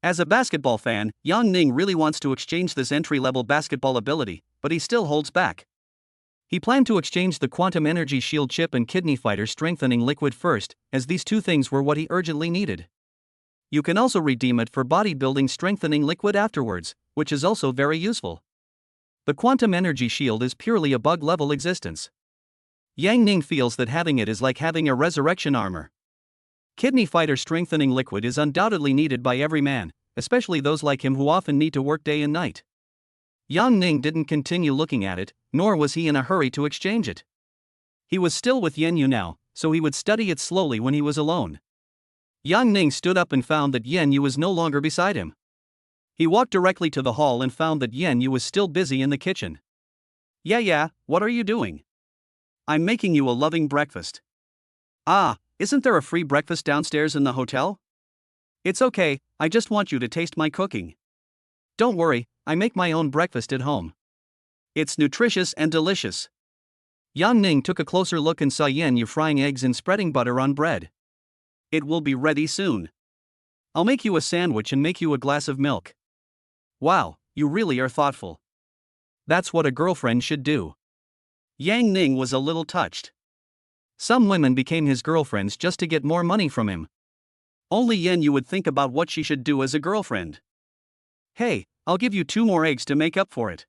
As a basketball fan, Yang Ning really wants to exchange this entry-level basketball ability, but he still holds back. He planned to exchange the Quantum Energy Shield Chip and Kidney Fighter Strengthening Liquid first, as these 2 things were what he urgently needed. You can also redeem it for Bodybuilding Strengthening Liquid afterwards, which is also very useful. The Quantum Energy Shield is purely a bug-level existence. Yang Ning feels that having it is like having a resurrection armor. Kidney Fighter Strengthening Liquid is undoubtedly needed by every man, especially those like him who often need to work day and night. Yang Ning didn't continue looking at it, nor was he in a hurry to exchange it. He was still with Yan Yu now, so he would study it slowly when he was alone. Yang Ning stood up and found that Yan Yu was no longer beside him. He walked directly to the hall and found that Yan Yu was still busy in the kitchen. Yeah, what are you doing? I'm making you a loving breakfast. Ah, isn't there a free breakfast downstairs in the hotel? It's okay, I just want you to taste my cooking. Don't worry, I make my own breakfast at home. It's nutritious and delicious. Yang Ning took a closer look and saw Yan Yu frying eggs and spreading butter on bread. It will be ready soon. I'll make you a sandwich and make you a glass of milk. Wow, you really are thoughtful. That's what a girlfriend should do. Yang Ning was a little touched. Some women became his girlfriends just to get more money from him. Only Yan Yu would think about what she should do as a girlfriend. Hey, I'll give you 2 more eggs to make up for it.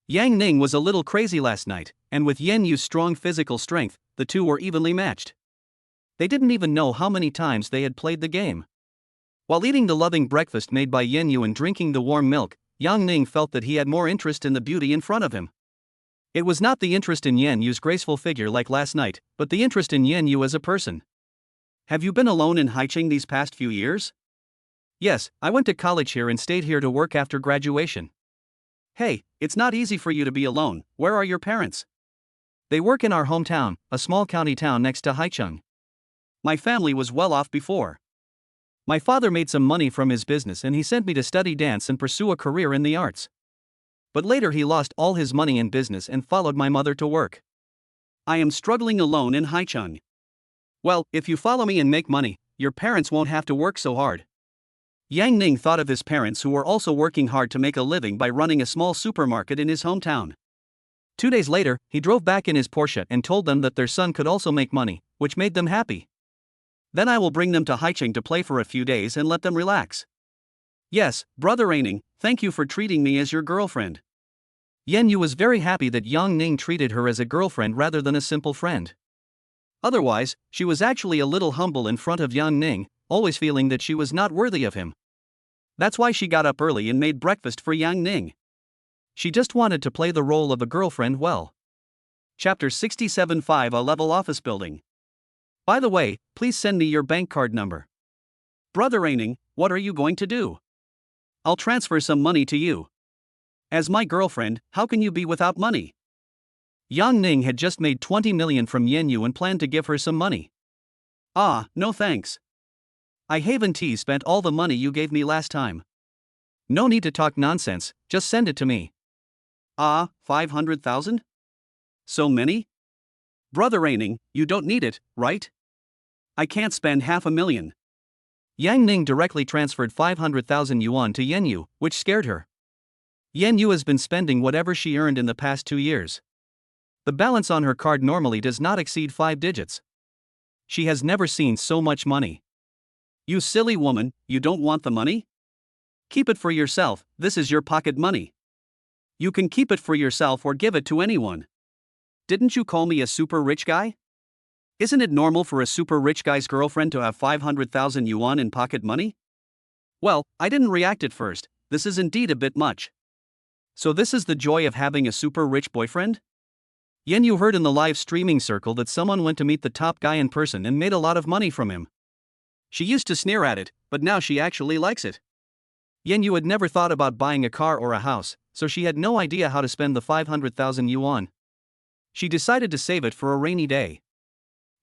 Yang Ning was a little crazy last night, and with Yan Yu's strong physical strength, the two were evenly matched. They didn't even know how many times they had played the game. While eating the loving breakfast made by Yan Yu and drinking the warm milk, Yang Ning felt that he had more interest in the beauty in front of him. It was not the interest in Yan Yu's graceful figure like last night, but the interest in Yan Yu as a person. Have you been alone in Haicheng these past few years? Yes, I went to college here and stayed here to work after graduation. Hey, it's not easy for you to be alone. Where are your parents? They work in our hometown, a small county town next to Haicheng. My family was well off before. My father made some money from his business and he sent me to study dance and pursue a career in the arts. But later he lost all his money in business and followed my mother to work. I am struggling alone in Haicheng. Well, if you follow me and make money, your parents won't have to work so hard. Yang Ning thought of his parents who were also working hard to make a living by running a small supermarket in his hometown. 2 days later, he drove back in his Porsche and told them that their son could also make money, which made them happy. Then I will bring them to Haicheng to play for a few days and let them relax. Yes, Brother Aining, thank you for treating me as your girlfriend. Yan Yu was very happy that Yang Ning treated her as a girlfriend rather than a simple friend. Otherwise, she was actually a little humble in front of Yang Ning, always feeling that she was not worthy of him. That's why she got up early and made breakfast for Yang Ning. She just wanted to play the role of a girlfriend well. Chapter 67-5 A Level Office Building. By the way, please send me your bank card number. Brother Aining, what are you going to do? I'll transfer some money to you. As my girlfriend, how can you be without money? Yang Ning had just made 20 million from Yan Yu and planned to give her some money. Ah, no thanks. I haven't spent all the money you gave me last time. No need to talk nonsense, just send it to me. Ah, 500,000? So many? Brother Aining, you don't need it, right? I can't spend 500,000. Yang Ning directly transferred 500,000 yuan to Yan Yu, which scared her. Yan Yu has been spending whatever she earned in the past 2 years. The balance on her card normally does not exceed 5 digits. She has never seen so much money. You silly woman, you don't want the money? Keep it for yourself, this is your pocket money. You can keep it for yourself or give it to anyone. Didn't you call me a super rich guy? Isn't it normal for a super rich guy's girlfriend to have 500,000 yuan in pocket money? Well, I didn't react at first, this is indeed a bit much. So this is the joy of having a super rich boyfriend? Yan Yu heard in the live streaming circle that someone went to meet the top guy in person and made a lot of money from him. She used to sneer at it, but now she actually likes it. Yan Yu had never thought about buying a car or a house, so she had no idea how to spend the 500,000 yuan. She decided to save it for a rainy day.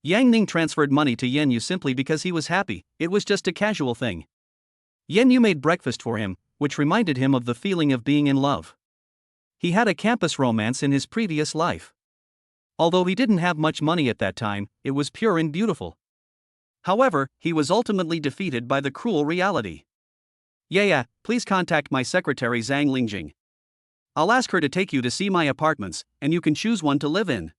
Yang Ning transferred money to Yan Yu simply because he was happy, it was just a casual thing. Yan Yu made breakfast for him, which reminded him of the feeling of being in love. He had a campus romance in his previous life. Although he didn't have much money at that time, it was pure and beautiful. However, he was ultimately defeated by the cruel reality. Yeah, please contact my secretary Zhang Lingjing. I'll ask her to take you to see my apartments, and you can choose one to live in.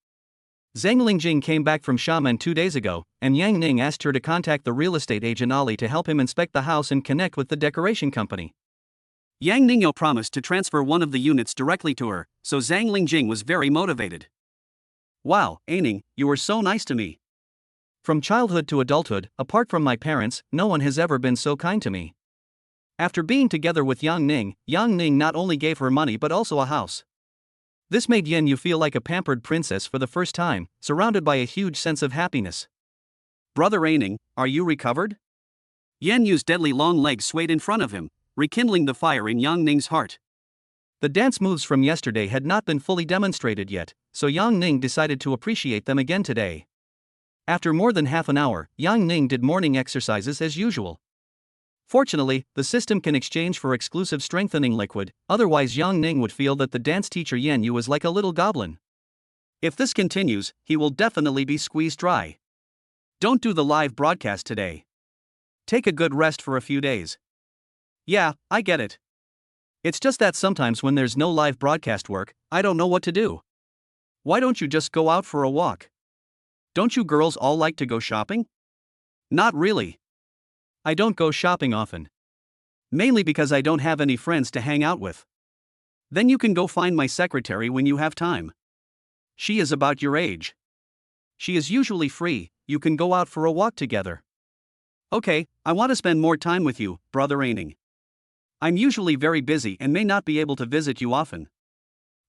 Zhang Lingjing came back from Xiamen 2 days ago, and Yang Ning asked her to contact the real estate agent Ali to help him inspect the house and connect with the decoration company. Yang Ningyo promised to transfer one of the units directly to her, so Zhang Lingjing was very motivated. Wow, Aining, you were so nice to me. From childhood to adulthood, apart from my parents, no one has ever been so kind to me. After being together with Yang Ning not only gave her money but also a house. This made Yan Yu feel like a pampered princess for the first time, surrounded by a huge sense of happiness. Brother Aining, are you recovered? Yan Yu's deadly long legs swayed in front of him, rekindling the fire in Yang Ning's heart. The dance moves from yesterday had not been fully demonstrated yet, so Yang Ning decided to appreciate them again today. After more than half an hour, Yang Ning did morning exercises as usual. Fortunately, the system can exchange for exclusive strengthening liquid, otherwise Yang Ning would feel that the dance teacher Yan Yu was like a little goblin. If this continues, he will definitely be squeezed dry. Don't do the live broadcast today. Take a good rest for a few days. Yeah, I get it. It's just that sometimes when there's no live broadcast work, I don't know what to do. Why don't you just go out for a walk? Don't you girls all like to go shopping? Not really. I don't go shopping often. Mainly because I don't have any friends to hang out with. Then you can go find my secretary when you have time. She is about your age. She is usually free, you can go out for a walk together. Okay, I want to spend more time with you, Brother Aining. I'm usually very busy and may not be able to visit you often.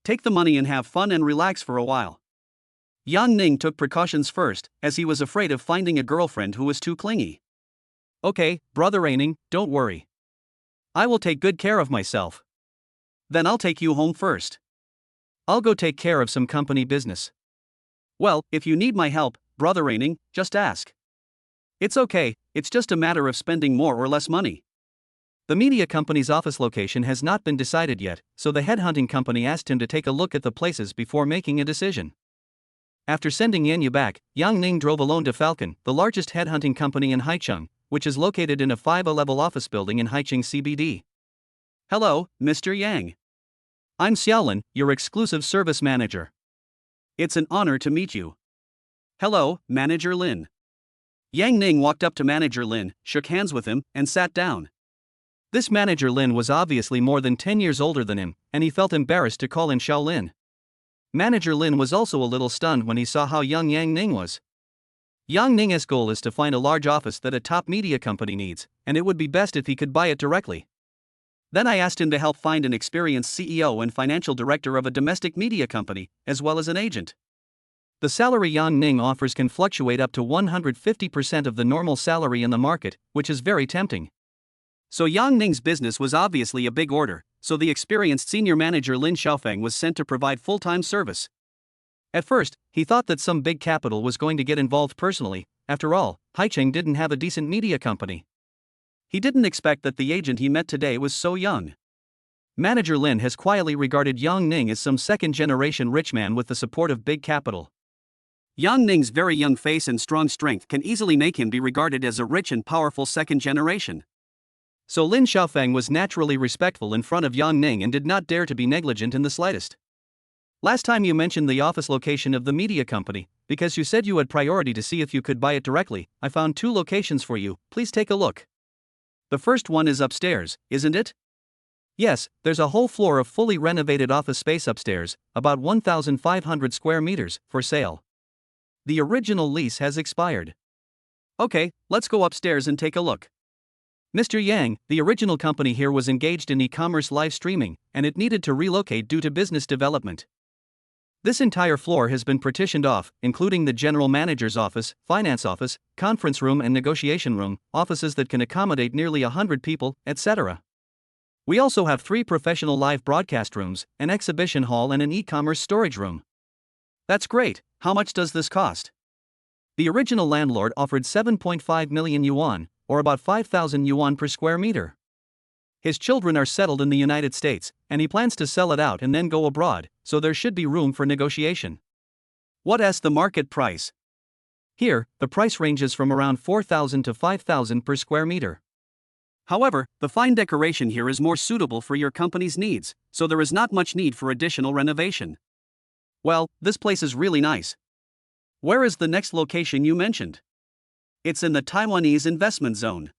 Take the money and have fun and relax for a while. Yang Ning took precautions first, as he was afraid of finding a girlfriend who was too clingy. Okay, Brother Aining, don't worry. I will take good care of myself. Then I'll take you home first. I'll go take care of some company business. Well, if you need my help, Brother Aining, just ask. It's okay, it's just a matter of spending more or less money. The media company's office location has not been decided yet, so the headhunting company asked him to take a look at the places before making a decision. After sending Yan Yu back, Yang Ning drove alone to Falcon, the largest headhunting company in Haicheng, which is located in a 5-level office building in Haicheng CBD. Hello, Mr. Yang. I'm Xiaolin, your exclusive service manager. It's an honor to meet you. Hello, Manager Lin. Yang Ning walked up to Manager Lin, shook hands with him, and sat down. This Manager Lin was obviously more than 10 years older than him, and he felt embarrassed to call him Xiaolin. Manager Lin was also a little stunned when he saw how young Yang Ning was. Yang Ning's goal is to find a large office that a top media company needs, and it would be best if he could buy it directly. Then I asked him to help find an experienced CEO and financial director of a domestic media company, as well as an agent. The salary Yang Ning offers can fluctuate up to 150% of the normal salary in the market, which is very tempting. So Yang Ning's business was obviously a big order, so the experienced senior manager Lin Xiaofeng was sent to provide full-time service. At first, he thought that some big capital was going to get involved personally. After all, Haicheng didn't have a decent media company. He didn't expect that the agent he met today was so young. Manager Lin has quietly regarded Yang Ning as some second-generation rich man with the support of big capital. Yang Ning's very young face and strong strength can easily make him be regarded as a rich and powerful second generation. So Lin Xiaofeng was naturally respectful in front of Yang Ning and did not dare to be negligent in the slightest. Last time you mentioned the office location of the media company, because you said you had priority to see if you could buy it directly. I found 2 locations for you, please take a look. The first one is upstairs, isn't it? Yes, there's a whole floor of fully renovated office space upstairs, about 1,500 square meters, for sale. The original lease has expired. Okay, let's go upstairs and take a look. Mr. Yang, the original company here was engaged in e-commerce live streaming, and it needed to relocate due to business development. This entire floor has been partitioned off, including the general manager's office, finance office, conference room and negotiation room, offices that can accommodate nearly 100 people, etc. We also have 3 professional live broadcast rooms, an exhibition hall and an e-commerce storage room. That's great. How much does this cost? The original landlord offered 7.5 million yuan, or about 5,000 yuan per square meter. His children are settled in the United States, and he plans to sell it out and then go abroad, so there should be room for negotiation. What is the market price? Here, the price ranges from around 4,000 to 5,000 per square meter. However, the fine decoration here is more suitable for your company's needs, so there is not much need for additional renovation. Well, this place is really nice. Where is the next location you mentioned? It's in the Taiwanese investment zone.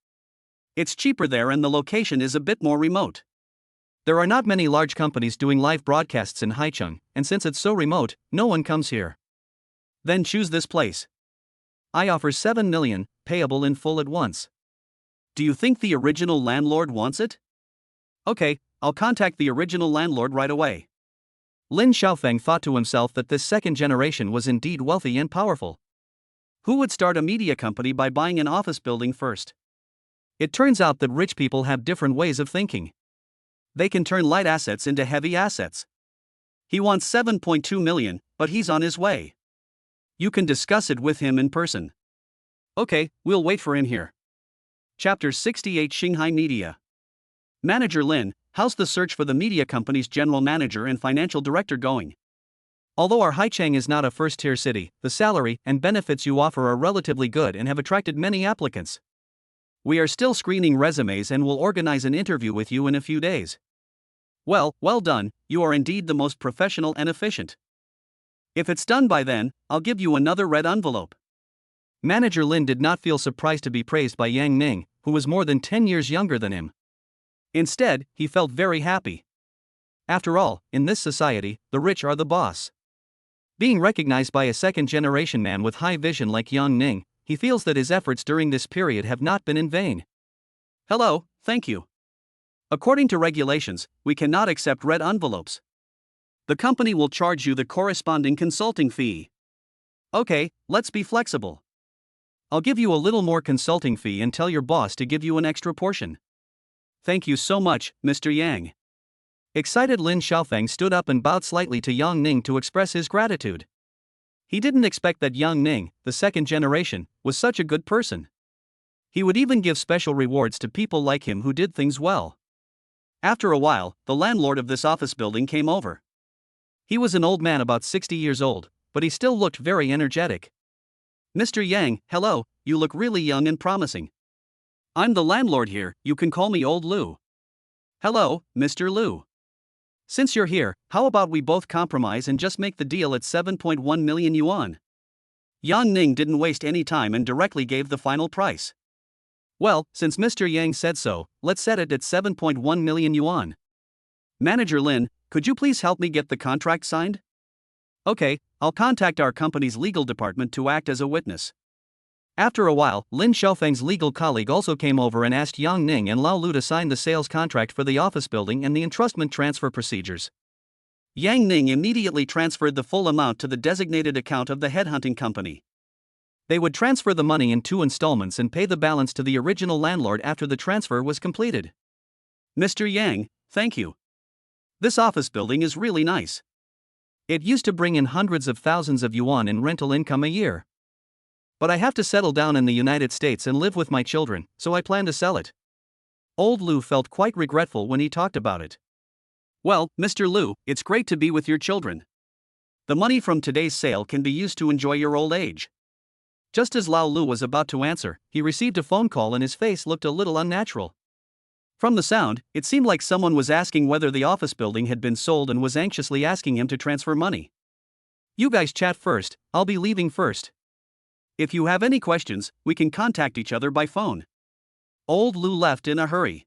It's cheaper there and the location is a bit more remote. There are not many large companies doing live broadcasts in Haicheng, and since it's so remote, no one comes here. Then choose this place. I offer 7 million, payable in full at once. Do you think the original landlord wants it? Okay, I'll contact the original landlord right away. Lin Xiaofeng thought to himself that this second generation was indeed wealthy and powerful. Who would start a media company by buying an office building first? It turns out that rich people have different ways of thinking. They can turn light assets into heavy assets. He wants 7.2 million, but he's on his way. You can discuss it with him in person. Okay, we'll wait for him here. Chapter 68 Shanghai Media. Manager Lin, how's the search for the media company's general manager and financial director going? Although our Haicheng is not a first-tier city, the salary and benefits you offer are relatively good and have attracted many applicants. We are still screening resumes and will organize an interview with you in a few days. Well done, you are indeed the most professional and efficient. If it's done by then, I'll give you another red envelope. Manager Lin did not feel surprised to be praised by Yang Ning, who was more than 10 years younger than him. Instead, he felt very happy. After all, in this society, the rich are the boss. Being recognized by a second-generation man with high vision like Yang Ning, he feels that his efforts during this period have not been in vain. Hello, thank you. According to regulations, we cannot accept red envelopes. The company will charge you the corresponding consulting fee. Okay, let's be flexible. I'll give you a little more consulting fee and tell your boss to give you an extra portion. Thank you so much, Mr. Yang. Excited Lin Xiaofeng stood up and bowed slightly to Yang Ning to express his gratitude. He didn't expect that Yang Ning, the second generation, was such a good person. He would even give special rewards to people like him who did things well. After a while, the landlord of this office building came over. He was an old man about 60 years old, but he still looked very energetic. Mr. Yang, hello, you look really young and promising. I'm the landlord here, you can call me Old Lu. Hello, Mr. Lu. Since you're here, how about we both compromise and just make the deal at 7.1 million yuan? Yang Ning didn't waste any time and directly gave the final price. Well, since Mr. Yang said so, let's set it at 7.1 million yuan. Manager Lin, could you please help me get the contract signed? Okay, I'll contact our company's legal department to act as a witness. After a while, Lin Xiaofeng's legal colleague also came over and asked Yang Ning and Lao Lu to sign the sales contract for the office building and the entrustment transfer procedures. Yang Ning immediately transferred the full amount to the designated account of the headhunting company. They would transfer the money in 2 installments and pay the balance to the original landlord after the transfer was completed. Mr. Yang, thank you. This office building is really nice. It used to bring in hundreds of thousands of yuan in rental income a year. But I have to settle down in the United States and live with my children, so I plan to sell it. Old Lu felt quite regretful when he talked about it. Well, Mr. Lu, it's great to be with your children. The money from today's sale can be used to enjoy your old age. Just as Lao Lu was about to answer, he received a phone call and his face looked a little unnatural. From the sound, it seemed like someone was asking whether the office building had been sold and was anxiously asking him to transfer money. You guys chat first, I'll be leaving first. If you have any questions, we can contact each other by phone. Old Lu left in a hurry.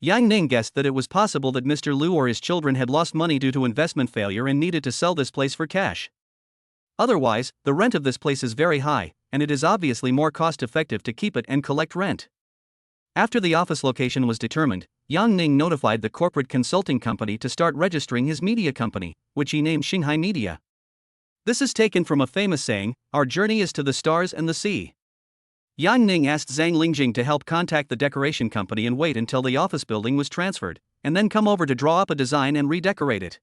Yang Ning guessed that it was possible that Mr. Lu or his children had lost money due to investment failure and needed to sell this place for cash. Otherwise, the rent of this place is very high, and it is obviously more cost-effective to keep it and collect rent. After the office location was determined, Yang Ning notified the corporate consulting company to start registering his media company, which he named Shanghai Media. This is taken from a famous saying, "Our journey is to the stars and the sea." Yang Ning asked Zhang Lingjing to help contact the decoration company and wait until the office building was transferred, and then come over to draw up a design and redecorate it.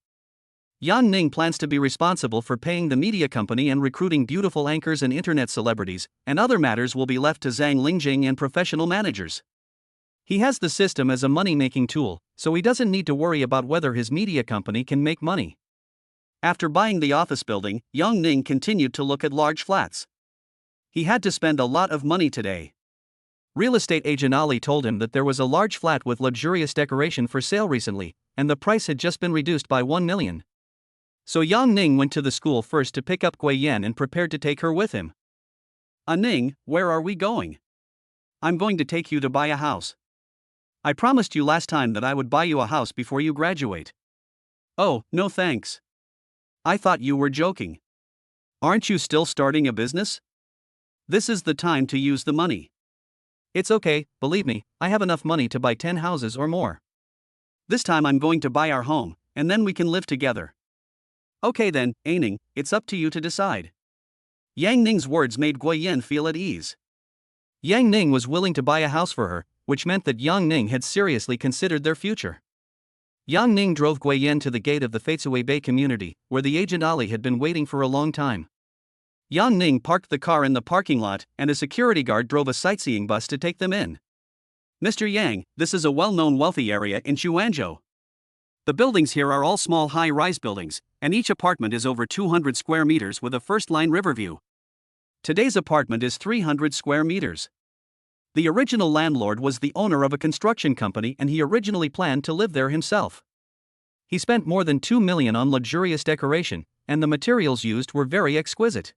Yang Ning plans to be responsible for paying the media company and recruiting beautiful anchors and internet celebrities, and other matters will be left to Zhang Lingjing and professional managers. He has the system as a money-making tool, so he doesn't need to worry about whether his media company can make money. After buying the office building, Yang Ning continued to look at large flats. He had to spend a lot of money today. Real estate agent Ali told him that there was a large flat with luxurious decoration for sale recently, and the price had just been reduced by 1 million. So Yang Ning went to the school first to pick up Gui Yan and prepared to take her with him. Ning, where are we going? I'm going to take you to buy a house. I promised you last time that I would buy you a house before you graduate. Oh, no thanks. I thought you were joking. Aren't you still starting a business? This is the time to use the money. It's okay, believe me, I have enough money to buy 10 houses or more. This time I'm going to buy our home, and then we can live together. Okay then, Ning, it's up to you to decide. Yang Ning's words made Gui Yan feel at ease. Yang Ning was willing to buy a house for her, which meant that Yang Ning had seriously considered their future. Yang Ning drove Gui Yan to the gate of the Faitsui Bay community, where the agent Ali had been waiting for a long time. Yang Ning parked the car in the parking lot, and a security guard drove a sightseeing bus to take them in. Mr. Yang, this is a well-known wealthy area in Chuanzhou. The buildings here are all small high-rise buildings, and each apartment is over 200 square meters with a first-line river view. Today's apartment is 300 square meters. The original landlord was the owner of a construction company, and he originally planned to live there himself. He spent more than 2 million on luxurious decoration, and the materials used were very exquisite.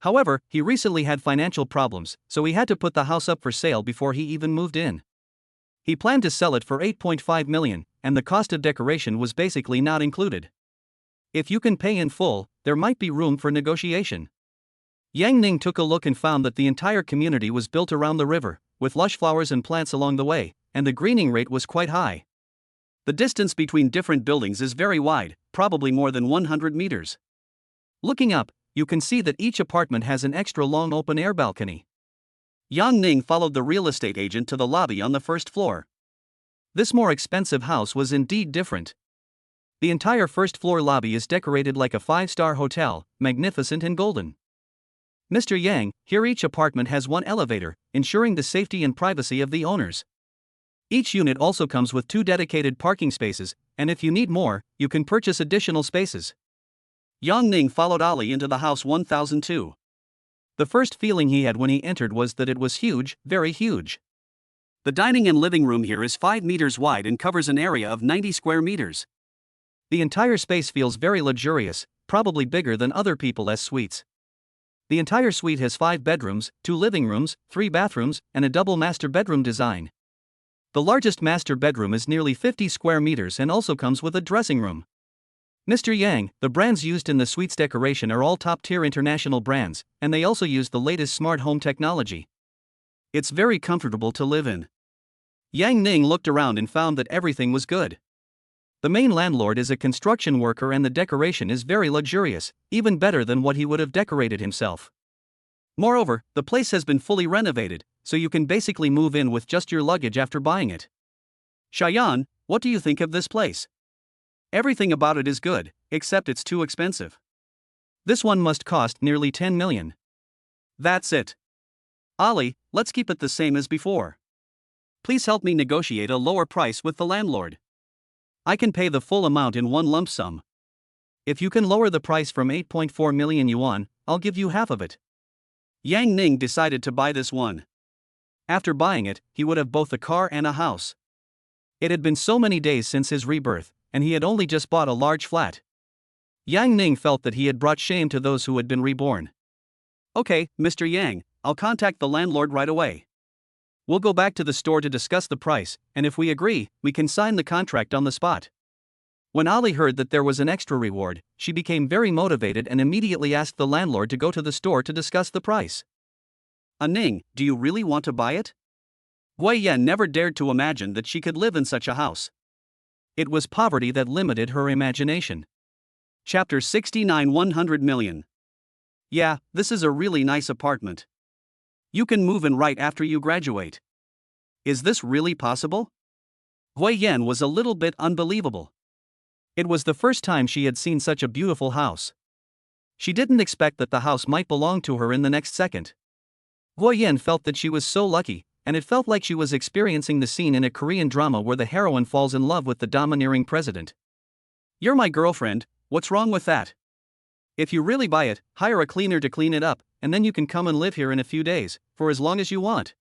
However, he recently had financial problems, so he had to put the house up for sale before he even moved in. He planned to sell it for 8.5 million, and the cost of decoration was basically not included. If you can pay in full, there might be room for negotiation. Yang Ning took a look and found that the entire community was built around the river, with lush flowers and plants along the way, and the greening rate was quite high. The distance between different buildings is very wide, probably more than 100 meters. Looking up, you can see that each apartment has an extra long open-air balcony. Yang Ning followed the real estate agent to the lobby on the first floor. This more expensive house was indeed different. The entire first-floor lobby is decorated like a 5-star hotel, magnificent and golden. Mr. Yang, here each apartment has one elevator, ensuring the safety and privacy of the owners. Each unit also comes with 2 dedicated parking spaces, and if you need more, you can purchase additional spaces. Yang Ning followed Ali into the house 1002. The first feeling he had when he entered was that it was huge, very huge. The dining and living room here is 5 meters wide and covers an area of 90 square meters. The entire space feels very luxurious, probably bigger than other people's suites. The entire suite has 5 bedrooms, 2 living rooms, 3 bathrooms, and a double master bedroom design. The largest master bedroom is nearly 50 square meters and also comes with a dressing room. Mr. Yang, the brands used in the suite's decoration are all top-tier international brands, and they also use the latest smart home technology. It's very comfortable to live in. Yang Ning looked around and found that everything was good. The main landlord is a construction worker and the decoration is very luxurious, even better than what he would have decorated himself. Moreover, the place has been fully renovated, so you can basically move in with just your luggage after buying it. Shayan, what do you think of this place? Everything about it is good, except it's too expensive. This one must cost nearly 10 million. That's it. Ali, let's keep it the same as before. Please help me negotiate a lower price with the landlord. I can pay the full amount in one lump sum. If you can lower the price from 8.4 million yuan, I'll give you half of it. Yang Ning decided to buy this one. After buying it, he would have both a car and a house. It had been so many days since his rebirth, and he had only just bought a large flat. Yang Ning felt that he had brought shame to those who had been reborn. Okay, Mr. Yang, I'll contact the landlord right away. We'll go back to the store to discuss the price, and if we agree, we can sign the contract on the spot. When Ali heard that there was an extra reward, she became very motivated and immediately asked the landlord to go to the store to discuss the price. Ning, do you really want to buy it? Gui Yan never dared to imagine that she could live in such a house. It was poverty that limited her imagination. Chapter 69 100 million. Yeah, this is a really nice apartment. You can move in right after you graduate. Is this really possible? Gui Yan was a little bit unbelievable. It was the first time she had seen such a beautiful house. She didn't expect that the house might belong to her in the next second. Gui Yan felt that she was so lucky, and it felt like she was experiencing the scene in a Korean drama where the heroine falls in love with the domineering president. You're my girlfriend, what's wrong with that? If you really buy it, hire a cleaner to clean it up, and then you can come and live here in a few days, for as long as you want.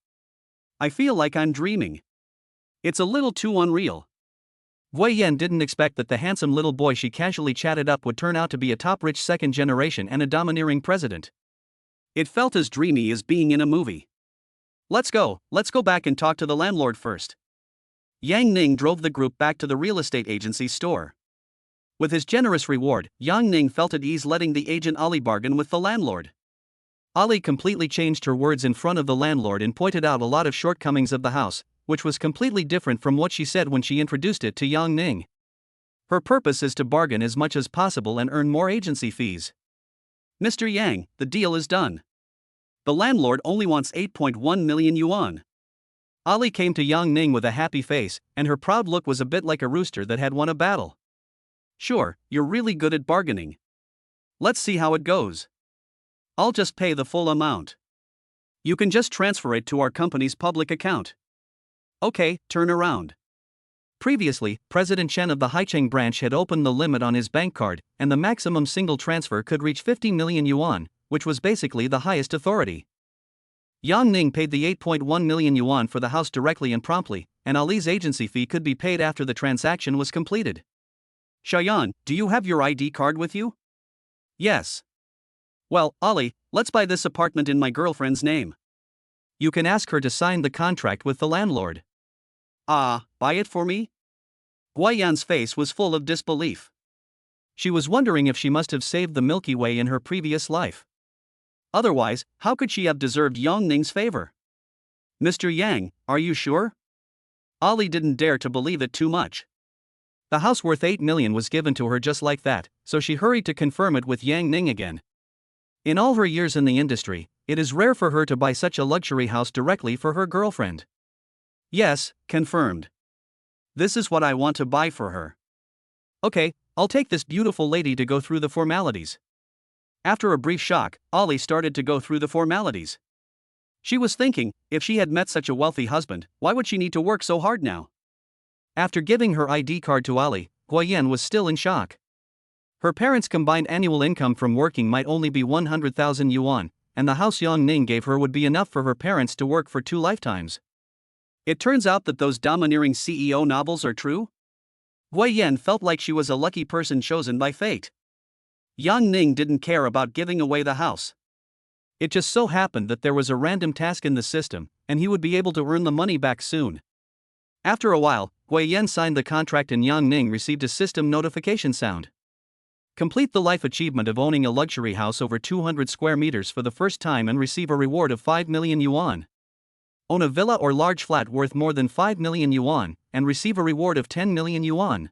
I feel like I'm dreaming. It's a little too unreal. Gui Yan didn't expect that the handsome little boy she casually chatted up would turn out to be a top-rich second generation and a domineering president. It felt as dreamy as being in a movie. Let's go back and talk to the landlord first. Yang Ning drove the group back to the real estate agency's store. With his generous reward, Yang Ning felt at ease letting the agent Ali bargain with the landlord. Ali completely changed her words in front of the landlord and pointed out a lot of shortcomings of the house, which was completely different from what she said when she introduced it to Yang Ning. Her purpose is to bargain as much as possible and earn more agency fees. Mr. Yang, the deal is done. The landlord only wants 8.1 million yuan. Ali came to Yang Ning with a happy face, and her proud look was a bit like a rooster that had won a battle. Sure, you're really good at bargaining. Let's see how it goes. I'll just pay the full amount. You can just transfer it to our company's public account. Okay, turn around. Previously, President Chen of the Haicheng branch had opened the limit on his bank card, and the maximum single transfer could reach 50 million yuan, which was basically the highest authority. Yang Ning paid the 8.1 million yuan for the house directly and promptly, and Ali's agency fee could be paid after the transaction was completed. Shayan, do you have your ID card with you? Yes. Well, Ali, let's buy this apartment in my girlfriend's name. You can ask her to sign the contract with the landlord. Buy it for me? Guiyan's face was full of disbelief. She was wondering if she must have saved the Milky Way in her previous life. Otherwise, how could she have deserved Yang Ning's favor? Mr. Yang, are you sure? Ali didn't dare to believe it too much. The house worth 8 million was given to her just like that, so she hurried to confirm it with Yang Ning again. In all her years in the industry, it is rare for her to buy such a luxury house directly for her girlfriend. Yes, confirmed. This is what I want to buy for her. Okay, I'll take this beautiful lady to go through the formalities. After a brief shock, Ali started to go through the formalities. She was thinking, if she had met such a wealthy husband, why would she need to work so hard now? After giving her ID card to Ali, Guiyan was still in shock. Her parents' combined annual income from working might only be 100,000 yuan, and the house Yang Ning gave her would be enough for her parents to work for 2 lifetimes. It turns out that those domineering CEO novels are true? Guiyan felt like she was a lucky person chosen by fate. Yang Ning didn't care about giving away the house. It just so happened that there was a random task in the system, and he would be able to earn the money back soon. After a while, Guiyan signed the contract and Yang Ning received a system notification sound. Complete the life achievement of owning a luxury house over 200 square meters for the first time and receive a reward of 5 million yuan. Own a villa or large flat worth more than 5 million yuan, and receive a reward of 10 million yuan.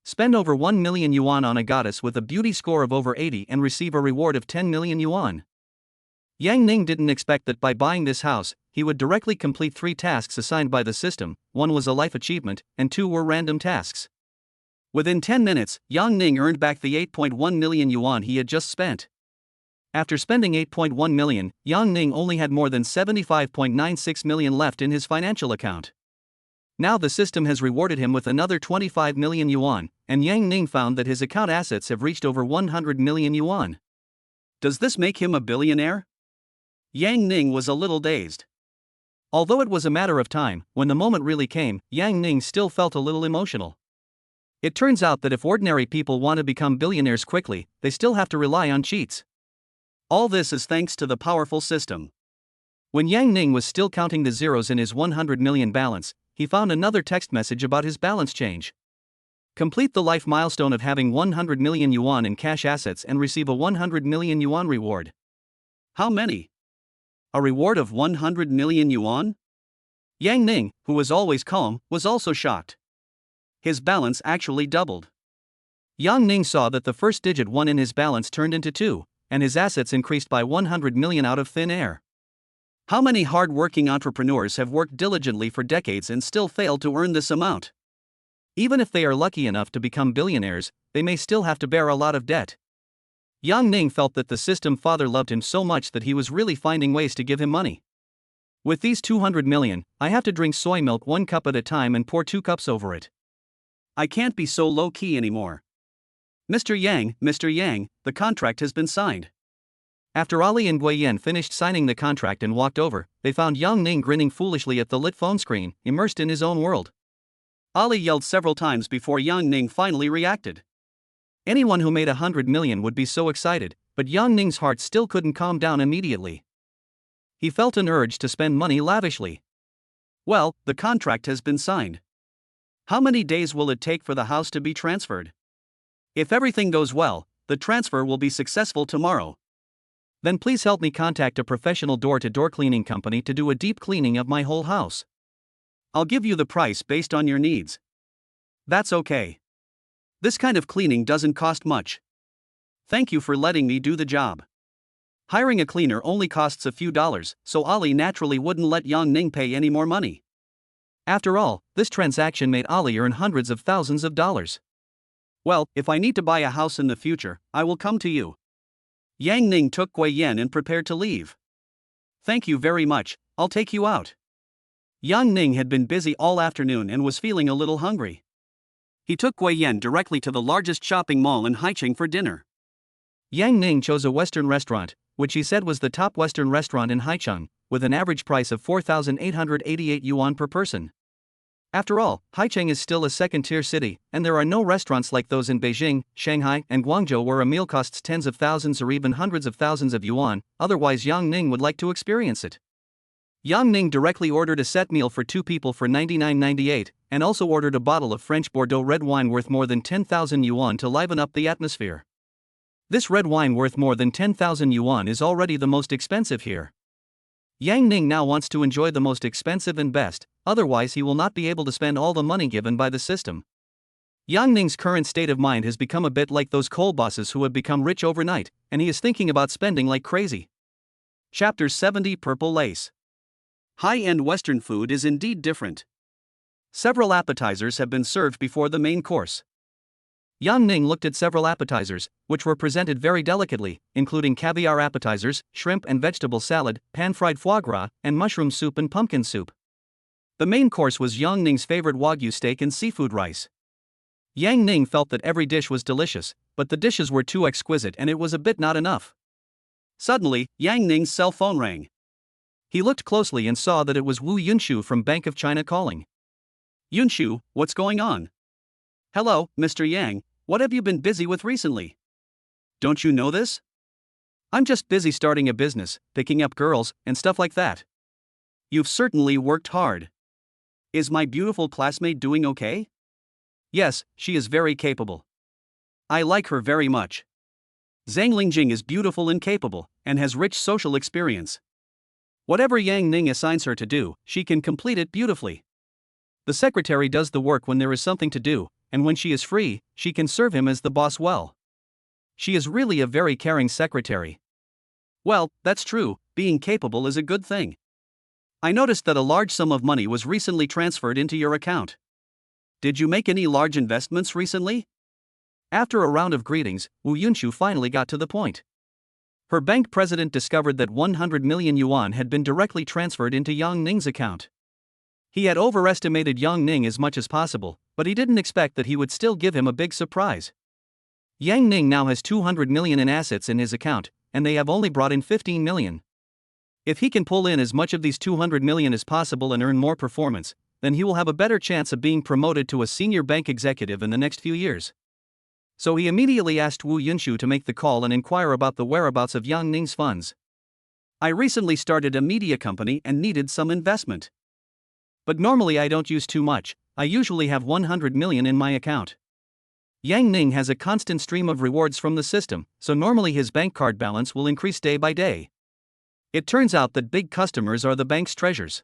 Spend over 1 million yuan on a goddess with a beauty score of over 80 and receive a reward of 10 million yuan. Yang Ning didn't expect that by buying this house, he would directly complete 3 tasks assigned by the system. 1 was a life achievement, and 2 were random tasks. Within 10 minutes, Yang Ning earned back the 8.1 million yuan he had just spent. After spending 8.1 million, Yang Ning only had more than 75.96 million left in his financial account. Now the system has rewarded him with another 25 million yuan, and Yang Ning found that his account assets have reached over 100 million yuan. Does this make him a billionaire? Yang Ning was a little dazed. Although it was a matter of time, when the moment really came, Yang Ning still felt a little emotional. It turns out that if ordinary people want to become billionaires quickly, they still have to rely on cheats. All this is thanks to the powerful system. When Yang Ning was still counting the zeros in his 100 million balance, he found another text message about his balance change. Complete the life milestone of having 100 million yuan in cash assets and receive a 100 million yuan reward. How many? A reward of 100 million yuan? Yang Ning, who was always calm, was also shocked. His balance actually doubled. Yang Ning saw that the first digit 1 in his balance turned into 2, and his assets increased by 100 million out of thin air. How many hard-working entrepreneurs have worked diligently for decades and still failed to earn this amount? Even if they are lucky enough to become billionaires, they may still have to bear a lot of debt. Yang Ning felt that the system father loved him so much that he was really finding ways to give him money. With these 200 million, I have to drink soy milk 1 cup at a time and pour 2 cups over it. I can't be so low-key anymore. Mr. Yang, the contract has been signed. After Ali and Guiyan finished signing the contract and walked over, they found Yang Ning grinning foolishly at the lit phone screen, immersed in his own world. Ali yelled several times before Yang Ning finally reacted. Anyone who made 100 million would be so excited, but Yang Ning's heart still couldn't calm down immediately. He felt an urge to spend money lavishly. Well, the contract has been signed. How many days will it take for the house to be transferred? If everything goes well, the transfer will be successful tomorrow. Then please help me contact a professional door-to-door cleaning company to do a deep cleaning of my whole house. I'll give you the price based on your needs. That's okay. This kind of cleaning doesn't cost much. Thank you for letting me do the job. Hiring a cleaner only costs a few dollars, so Ali naturally wouldn't let Yang Ning pay any more money. After all, this transaction made Ali earn hundreds of thousands of dollars. Well, if I need to buy a house in the future, I will come to you. Yang Ning took Gui Yan and prepared to leave. Thank you very much, I'll take you out. Yang Ning had been busy all afternoon and was feeling a little hungry. He took Gui Yan directly to the largest shopping mall in Haicheng for dinner. Yang Ning chose a Western restaurant, which he said was the top Western restaurant in Haicheng, with an average price of 4,888 yuan per person. After all, Haicheng is still a second-tier city, and there are no restaurants like those in Beijing, Shanghai, and Guangzhou where a meal costs tens of thousands or even hundreds of thousands of yuan, otherwise Yang Ning would like to experience it. Yang Ning directly ordered a set meal for 2 people for 99.98, and also ordered a bottle of French Bordeaux red wine worth more than 10,000 yuan to liven up the atmosphere. This red wine worth more than 10,000 yuan is already the most expensive here. Yang Ning now wants to enjoy the most expensive and best, otherwise he will not be able to spend all the money given by the system. Yang Ning's current state of mind has become a bit like those coal bosses who have become rich overnight, and he is thinking about spending like crazy. Chapter 70 Purple Lace. High-end Western food is indeed different. Several appetizers have been served before the main course. Yang Ning looked at several appetizers, which were presented very delicately, including caviar appetizers, shrimp and vegetable salad, pan-fried foie gras, and mushroom soup and pumpkin soup. The main course was Yang Ning's favorite wagyu steak and seafood rice. Yang Ning felt that every dish was delicious, but the dishes were too exquisite and it was a bit not enough. Suddenly, Yang Ning's cell phone rang. He looked closely and saw that it was Wu Yunshu from Bank of China calling. Yunshu, what's going on? Hello, Mr. Yang, what have you been busy with recently? Don't you know this? I'm just busy starting a business, picking up girls, and stuff like that. You've certainly worked hard. Is my beautiful classmate doing okay? Yes, she is very capable. I like her very much. Zhang Lingjing is beautiful and capable, and has rich social experience. Whatever Yang Ning assigns her to do, she can complete it beautifully. The secretary does the work when there is something to do, and when she is free, she can serve him as the boss well. She is really a very caring secretary. Well, that's true, being capable is a good thing. I noticed that a large sum of money was recently transferred into your account. Did you make any large investments recently? After a round of greetings, Wu Yunshu finally got to the point. Her bank president discovered that 100 million yuan had been directly transferred into Yang Ning's account. He had overestimated Yang Ning as much as possible, but he didn't expect that he would still give him a big surprise. Yang Ning now has 200 million in assets in his account, and they have only brought in 15 million. If he can pull in as much of these 200 million as possible and earn more performance, then he will have a better chance of being promoted to a senior bank executive in the next few years. So he immediately asked Wu Yunshu to make the call and inquire about the whereabouts of Yang Ning's funds. I recently started a media company and needed some investment. But normally I don't use too much, I usually have 100 million in my account. Yang Ning has a constant stream of rewards from the system, so normally his bank card balance will increase day by day. It turns out that big customers are the bank's treasures.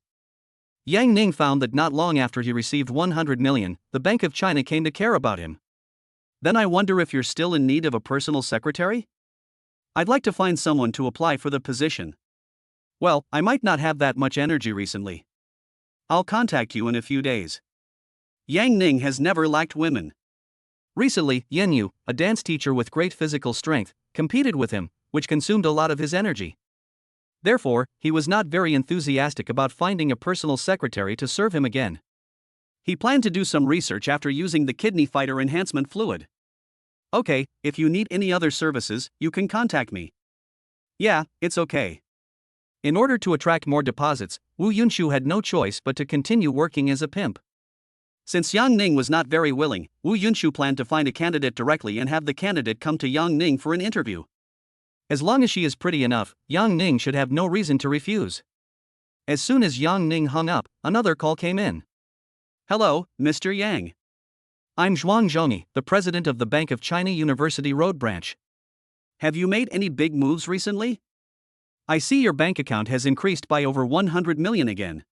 Yang Ning found that not long after he received 100 million, the Bank of China came to care about him. Then I wonder if you're still in need of a personal secretary? I'd like to find someone to apply for the position. Well, I might not have that much energy recently. I'll contact you in a few days. Yang Ning has never liked women. Recently, Yenyu, a dance teacher with great physical strength, competed with him, which consumed a lot of his energy. Therefore, he was not very enthusiastic about finding a personal secretary to serve him again. He planned to do some research after using the kidney fighter enhancement fluid. Okay, if you need any other services, you can contact me. Yeah, it's okay. In order to attract more deposits, Wu Yunshu had no choice but to continue working as a pimp. Since Yang Ning was not very willing, Wu Yunshu planned to find a candidate directly and have the candidate come to Yang Ning for an interview. As long as she is pretty enough, Yang Ning should have no reason to refuse. As soon as Yang Ning hung up, another call came in. Hello, Mr. Yang. I'm Zhuang Zhongyi, the president of the Bank of China University Road Branch. Have you made any big moves recently? I see your bank account has increased by over 100 million again.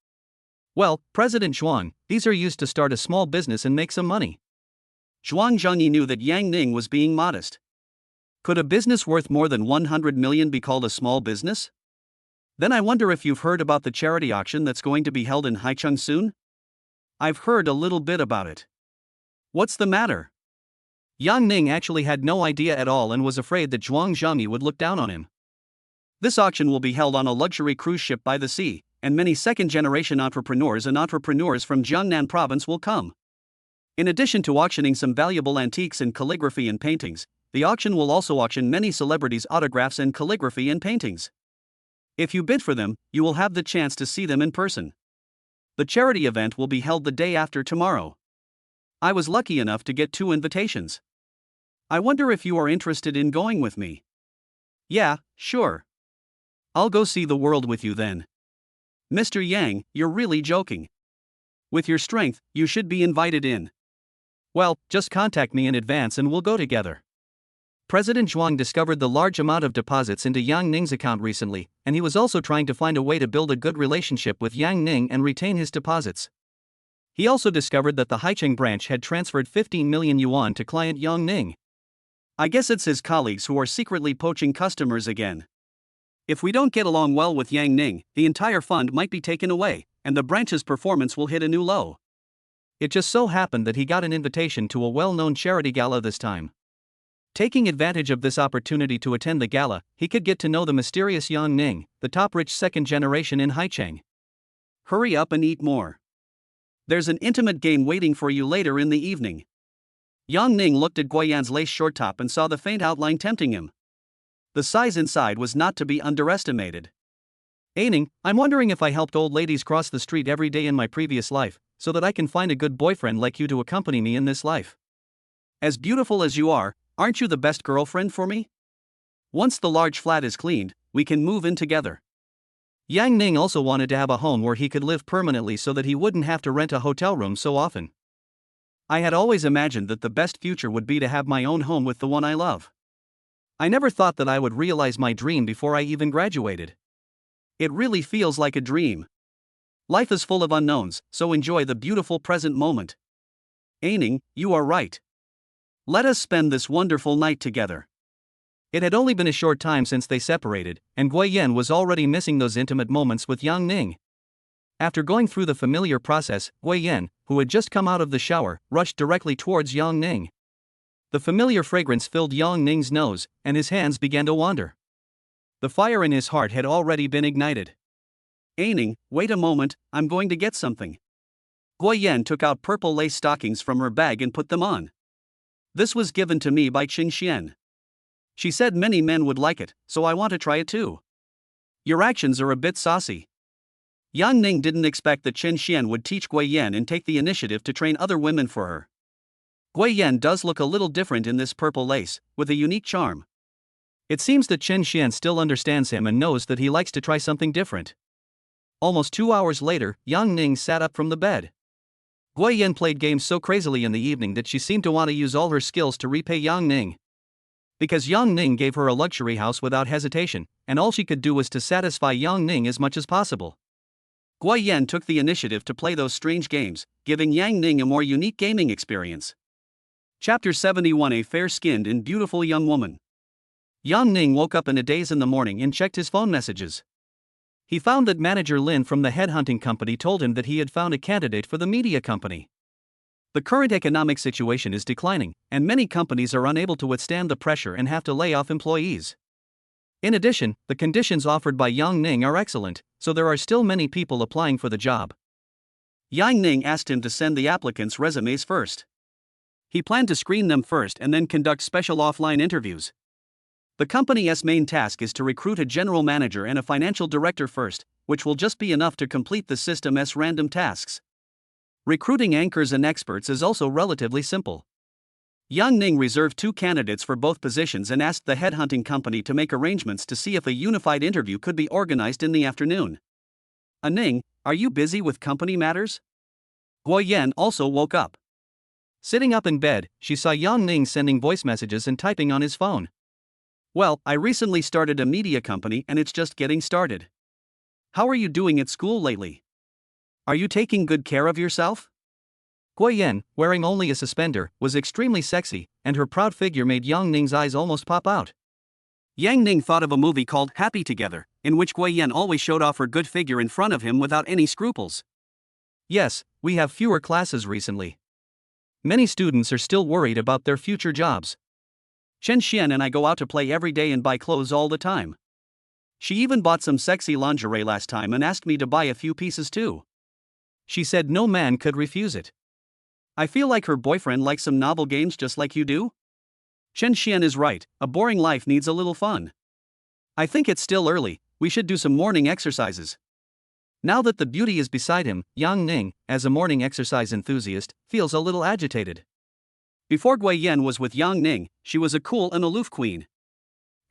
Well, President Zhuang, these are used to start a small business and make some money. Zhuang Zhengyi knew that Yang Ning was being modest. Could a business worth more than 100 million be called a small business? Then I wonder if you've heard about the charity auction that's going to be held in Haicheng soon? I've heard a little bit about it. What's the matter? Yang Ning actually had no idea at all and was afraid that Zhuang Zhengyi would look down on him. This auction will be held on a luxury cruise ship by the sea, and many second-generation entrepreneurs from Jiangnan province will come. In addition to auctioning some valuable antiques and calligraphy and paintings, the auction will also auction many celebrities' autographs and calligraphy and paintings. If you bid for them, you will have the chance to see them in person. The charity event will be held the day after tomorrow. I was lucky enough to get 2 invitations. I wonder if you are interested in going with me. Yeah, sure. I'll go see the world with you then. Mr. Yang, you're really joking. With your strength, you should be invited in. Well, just contact me in advance and we'll go together. President Zhuang discovered the large amount of deposits into Yang Ning's account recently, and he was also trying to find a way to build a good relationship with Yang Ning and retain his deposits. He also discovered that the Haicheng branch had transferred 15 million yuan to client Yang Ning. I guess it's his colleagues who are secretly poaching customers again. If we don't get along well with Yang Ning, the entire fund might be taken away, and the branch's performance will hit a new low. It just so happened that he got an invitation to a well-known charity gala this time. Taking advantage of this opportunity to attend the gala, he could get to know the mysterious Yang Ning, the top rich second generation in Haicheng. Hurry up and eat more. There's an intimate game waiting for you later in the evening. Yang Ning looked at Guoyan's lace short top and saw the faint outline tempting him. The size inside was not to be underestimated. Ning, I'm wondering if I helped old ladies cross the street every day in my previous life, so that I can find a good boyfriend like you to accompany me in this life. As beautiful as you are, aren't you the best girlfriend for me? Once the large flat is cleaned, we can move in together. Yang Ning also wanted to have a home where he could live permanently so that he wouldn't have to rent a hotel room so often. I had always imagined that the best future would be to have my own home with the one I love. I never thought that I would realize my dream before I even graduated. It really feels like a dream. Life is full of unknowns, so enjoy the beautiful present moment. Ning, you are right. Let us spend this wonderful night together. It had only been a short time since they separated, and Guoyan was already missing those intimate moments with Yang Ning. After going through the familiar process, Guoyan, who had just come out of the shower, rushed directly towards Yang Ning. The familiar fragrance filled Yang Ning's nose, and his hands began to wander. The fire in his heart had already been ignited. Ning, wait a moment, I'm going to get something. Guoyan took out purple lace stockings from her bag and put them on. This was given to me by Qing Xian. She said many men would like it, so I want to try it too. Your actions are a bit saucy. Yang Ning didn't expect that Qin Xian would teach Guoyan and take the initiative to train other women for her. Guoyan does look a little different in this purple lace, with a unique charm. It seems that Qin Xian still understands him and knows that he likes to try something different. Almost 2 hours later, Yang Ning sat up from the bed. Guoyan played games so crazily in the evening that she seemed to want to use all her skills to repay Yang Ning. Because Yang Ning gave her a luxury house without hesitation, and all she could do was to satisfy Yang Ning as much as possible. Guoyan took the initiative to play those strange games, giving Yang Ning a more unique gaming experience. Chapter 71: A fair-skinned and beautiful young woman. Yang Ning woke up in a daze in the morning and checked his phone messages. He found that manager Lin from the headhunting company told him that he had found a candidate for the media company. The current economic situation is declining, and many companies are unable to withstand the pressure and have to lay off employees. In addition, the conditions offered by Yang Ning are excellent, so there are still many people applying for the job. Yang Ning asked him to send the applicants' resumes first. He planned to screen them first and then conduct special offline interviews. The company's main task is to recruit a general manager and a financial director first, which will just be enough to complete the system's random tasks. Recruiting anchors and experts is also relatively simple. Yang Ning reserved 2 candidates for both positions and asked the headhunting company to make arrangements to see if a unified interview could be organized in the afternoon. Ning, are you busy with company matters? Guoyan also woke up. Sitting up in bed, she saw Yang Ning sending voice messages and typing on his phone. Well, I recently started a media company and it's just getting started. How are you doing at school lately? Are you taking good care of yourself? Gui Yan, wearing only a suspender, was extremely sexy, and her proud figure made Yang Ning's eyes almost pop out. Yang Ning thought of a movie called Happy Together, in which Gui Yan always showed off her good figure in front of him without any scruples. Yes, we have fewer classes recently. Many students are still worried about their future jobs. Chen Xian and I go out to play every day and buy clothes all the time. She even bought some sexy lingerie last time and asked me to buy a few pieces too. She said no man could refuse it. I feel like her boyfriend likes some novel games just like you do. Chen Xian is right, a boring life needs a little fun. I think it's still early, we should do some morning exercises. Now that the beauty is beside him, Yang Ning, as a morning exercise enthusiast, feels a little agitated. Before Gui Yan was with Yang Ning, she was a cool and aloof queen.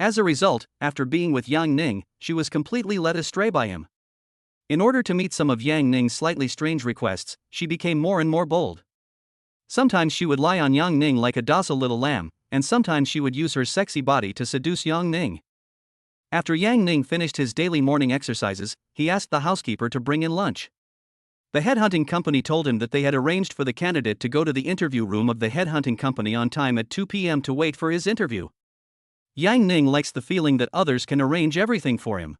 As a result, after being with Yang Ning, she was completely led astray by him. In order to meet some of Yang Ning's slightly strange requests, she became more and more bold. Sometimes she would lie on Yang Ning like a docile little lamb, and sometimes she would use her sexy body to seduce Yang Ning. After Yang Ning finished his daily morning exercises, he asked the housekeeper to bring in lunch. The headhunting company told him that they had arranged for the candidate to go to the interview room of the headhunting company on time at 2 p.m. to wait for his interview. Yang Ning likes the feeling that others can arrange everything for him.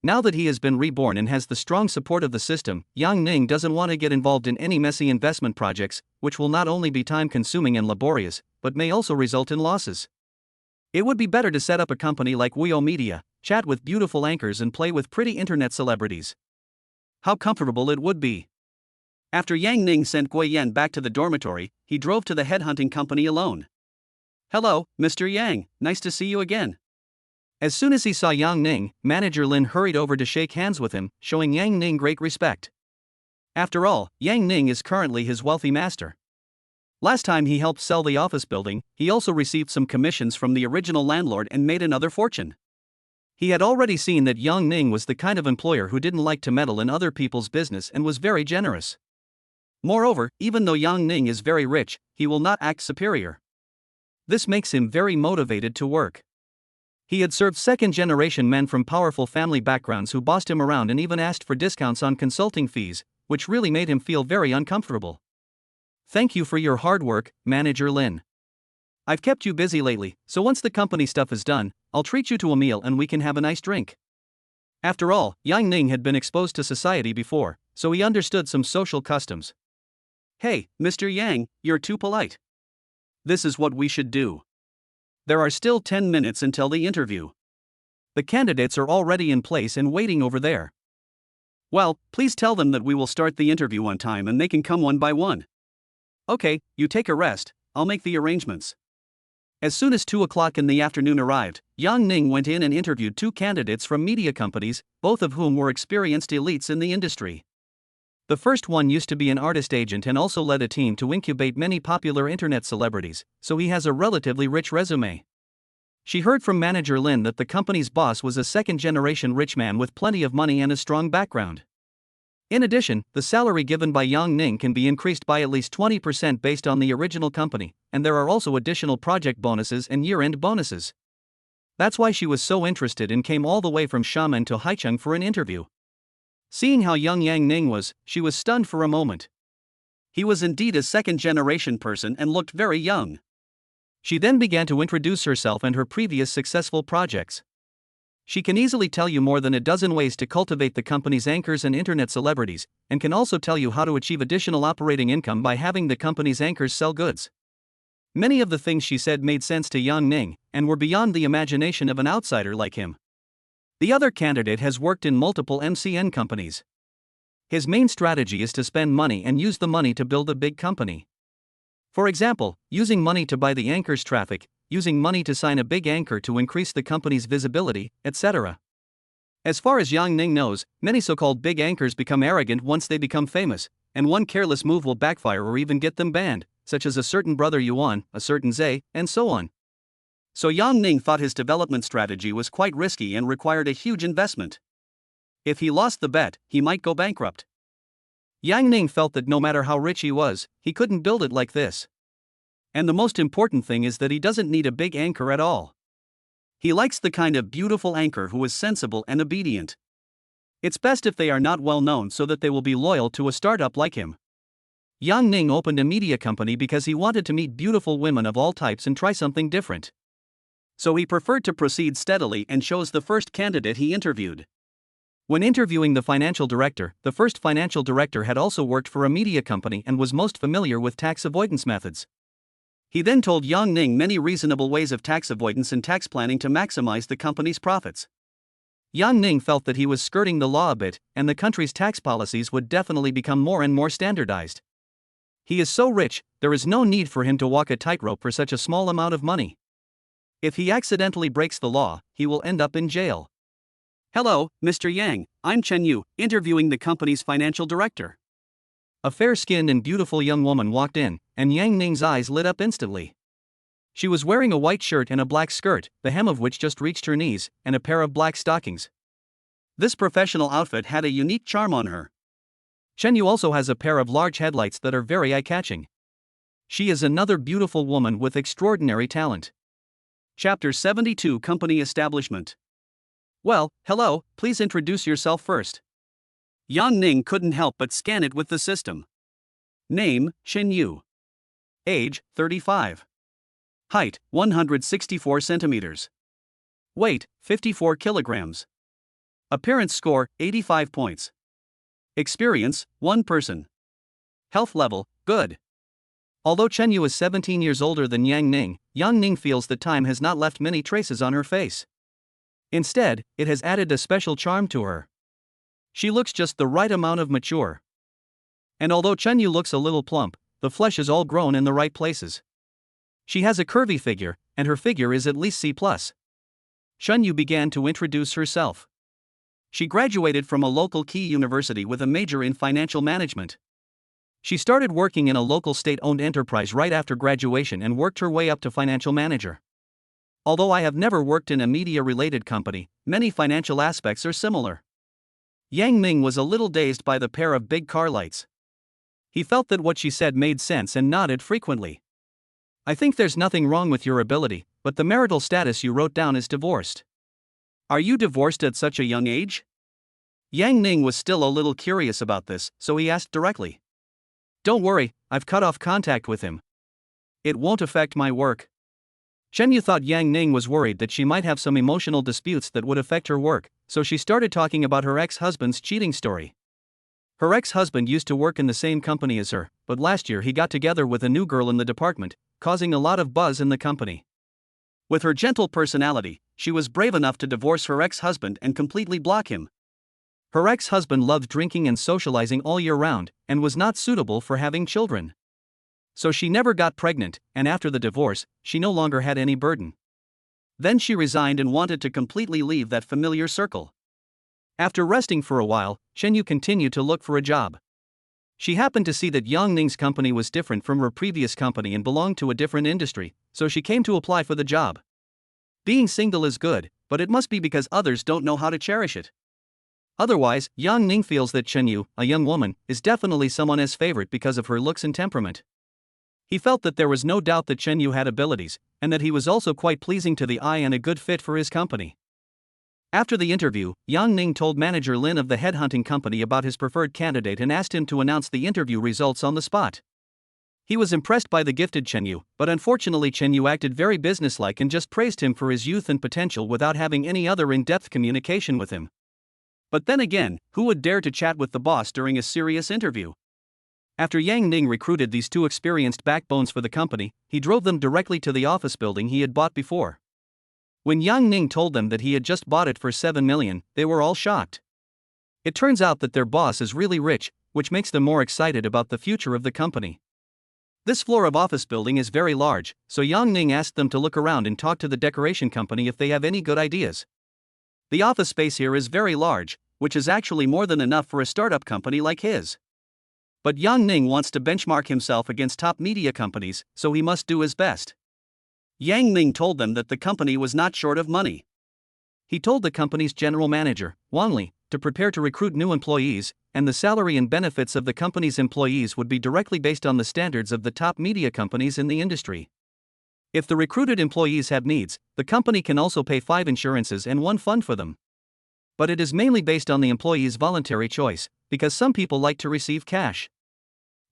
Now that he has been reborn and has the strong support of the system, Yang Ning doesn't want to get involved in any messy investment projects, which will not only be time-consuming and laborious, but may also result in losses. It would be better to set up a company like Wio Media, chat with beautiful anchors and play with pretty internet celebrities. How comfortable it would be. After Yang Ning sent Gui Yan back to the dormitory, he drove to the headhunting company alone. Hello, Mr. Yang, nice to see you again. As soon as he saw Yang Ning, Manager Lin hurried over to shake hands with him, showing Yang Ning great respect. After all, Yang Ning is currently his wealthy master. Last time he helped sell the office building, he also received some commissions from the original landlord and made another fortune. He had already seen that Yang Ning was the kind of employer who didn't like to meddle in other people's business and was very generous. Moreover, even though Yang Ning is very rich, he will not act superior. This makes him very motivated to work. He had served second-generation men from powerful family backgrounds who bossed him around and even asked for discounts on consulting fees, which really made him feel very uncomfortable. Thank you for your hard work, Manager Lin. I've kept you busy lately, so once the company stuff is done, I'll treat you to a meal and we can have a nice drink. After all, Yang Ning had been exposed to society before, so he understood some social customs. Hey, Mr. Yang, you're too polite. This is what we should do. There are still 10 minutes until the interview. The candidates are already in place and waiting over there. Well, please tell them that we will start the interview on time and they can come one by one. Okay, you take a rest, I'll make the arrangements. As soon as 2 o'clock in the afternoon arrived, Yang Ning went in and interviewed 2 candidates from media companies, both of whom were experienced elites in the industry. The first one used to be an artist agent and also led a team to incubate many popular internet celebrities, so he has a relatively rich resume. She heard from Manager Lin that the company's boss was a second-generation rich man with plenty of money and a strong background. In addition, the salary given by Yang Ning can be increased by at least 20% based on the original company, and there are also additional project bonuses and year-end bonuses. That's why she was so interested and came all the way from Xiamen to Haicheng for an interview. Seeing how young Yang Ning was, she was stunned for a moment. He was indeed a second-generation person and looked very young. She then began to introduce herself and her previous successful projects. She can easily tell you more than a dozen ways to cultivate the company's anchors and internet celebrities, and can also tell you how to achieve additional operating income by having the company's anchors sell goods. Many of the things she said made sense to Yang Ning, and were beyond the imagination of an outsider like him. The other candidate has worked in multiple MCN companies. His main strategy is to spend money and use the money to build a big company. For example, using money to buy the anchor's traffic, using money to sign a big anchor to increase the company's visibility, etc. As far as Yang Ning knows, many so-called big anchors become arrogant once they become famous, and one careless move will backfire or even get them banned, such as a certain brother Yuan, a certain Zhe, and so on. So Yang Ning thought his development strategy was quite risky and required a huge investment. If he lost the bet, he might go bankrupt. Yang Ning felt that no matter how rich he was, he couldn't build it like this. And the most important thing is that he doesn't need a big anchor at all. He likes the kind of beautiful anchor who is sensible and obedient. It's best if they are not well known so that they will be loyal to a startup like him. Yang Ning opened a media company because he wanted to meet beautiful women of all types and try something different. So he preferred to proceed steadily and chose the first candidate he interviewed. When interviewing the first financial director had also worked for a media company and was most familiar with tax avoidance methods. He then told Yang Ning many reasonable ways of tax avoidance and tax planning to maximize the company's profits. Yang Ning felt that he was skirting the law a bit, and the country's tax policies would definitely become more and more standardized. He is so rich, there is no need for him to walk a tightrope for such a small amount of money. If he accidentally breaks the law, he will end up in jail. Hello, Mr. Yang, I'm Chen Yu, interviewing the company's financial director. A fair-skinned and beautiful young woman walked in, and Yang Ning's eyes lit up instantly. She was wearing a white shirt and a black skirt, the hem of which just reached her knees, and a pair of black stockings. This professional outfit had a unique charm on her. Chen Yu also has a pair of large headlights that are very eye-catching. She is another beautiful woman with extraordinary talent. Chapter 72 Company Establishment. Well, hello, please introduce yourself first. Yang Ning couldn't help but scan it with the system. Name, Chen Yu. Age, 35. Height, 164 centimeters. Weight, 54 kilograms. Appearance score, 85 points. Experience, 1 person. Health level, good. Although Chen Yu is 17 years older than Yang Ning feels that time has not left many traces on her face. Instead, it has added a special charm to her. She looks just the right amount of mature. And although Chen Yu looks a little plump, the flesh is all grown in the right places. She has a curvy figure, and her figure is at least C+. Chen Yu began to introduce herself. She graduated from a local key university with a major in financial management. She started working in a local state-owned enterprise right after graduation and worked her way up to financial manager. Although I have never worked in a media-related company, many financial aspects are similar. Yang Ning was a little dazed by the pair of big car lights. He felt that what she said made sense and nodded frequently. I think there's nothing wrong with your ability, but the marital status you wrote down is divorced. Are you divorced at such a young age? Yang Ning was still a little curious about this, so he asked directly. Don't worry, I've cut off contact with him. It won't affect my work. Chen Yu thought Yang Ning was worried that she might have some emotional disputes that would affect her work, so she started talking about her ex-husband's cheating story. Her ex-husband used to work in the same company as her, but last year he got together with a new girl in the department, causing a lot of buzz in the company. With her gentle personality, she was brave enough to divorce her ex-husband and completely block him. Her ex-husband loved drinking and socializing all year round, and was not suitable for having children. So she never got pregnant, and after the divorce, she no longer had any burden. Then she resigned and wanted to completely leave that familiar circle. After resting for a while, Chen Yu continued to look for a job. She happened to see that Yang Ning's company was different from her previous company and belonged to a different industry, so she came to apply for the job. Being single is good, but it must be because others don't know how to cherish it. Otherwise, Yang Ning feels that Chen Yu, a young woman, is definitely someone's favorite because of her looks and temperament. He felt that there was no doubt that Chen Yu had abilities, and that he was also quite pleasing to the eye and a good fit for his company. After the interview, Yang Ning told manager Lin of the headhunting company about his preferred candidate and asked him to announce the interview results on the spot. He was impressed by the gifted Chen Yu, but unfortunately Chen Yu acted very businesslike and just praised him for his youth and potential without having any other in-depth communication with him. But then again, who would dare to chat with the boss during a serious interview? After Yang Ning recruited these two experienced backbones for the company, he drove them directly to the office building he had bought before. When Yang Ning told them that he had just bought it for 7 million, they were all shocked. It turns out that their boss is really rich, which makes them more excited about the future of the company. This floor of office building is very large, so Yang Ning asked them to look around and talk to the decoration company if they have any good ideas. The office space here is very large, which is actually more than enough for a startup company like his. But Yang Ning wants to benchmark himself against top media companies, so he must do his best. Yang Ning told them that the company was not short of money. He told the company's general manager, Wang Li, to prepare to recruit new employees, and the salary and benefits of the company's employees would be directly based on the standards of the top media companies in the industry. If the recruited employees have needs, the company can also pay 5 insurances and 1 fund for them. But it is mainly based on the employee's voluntary choice, because some people like to receive cash.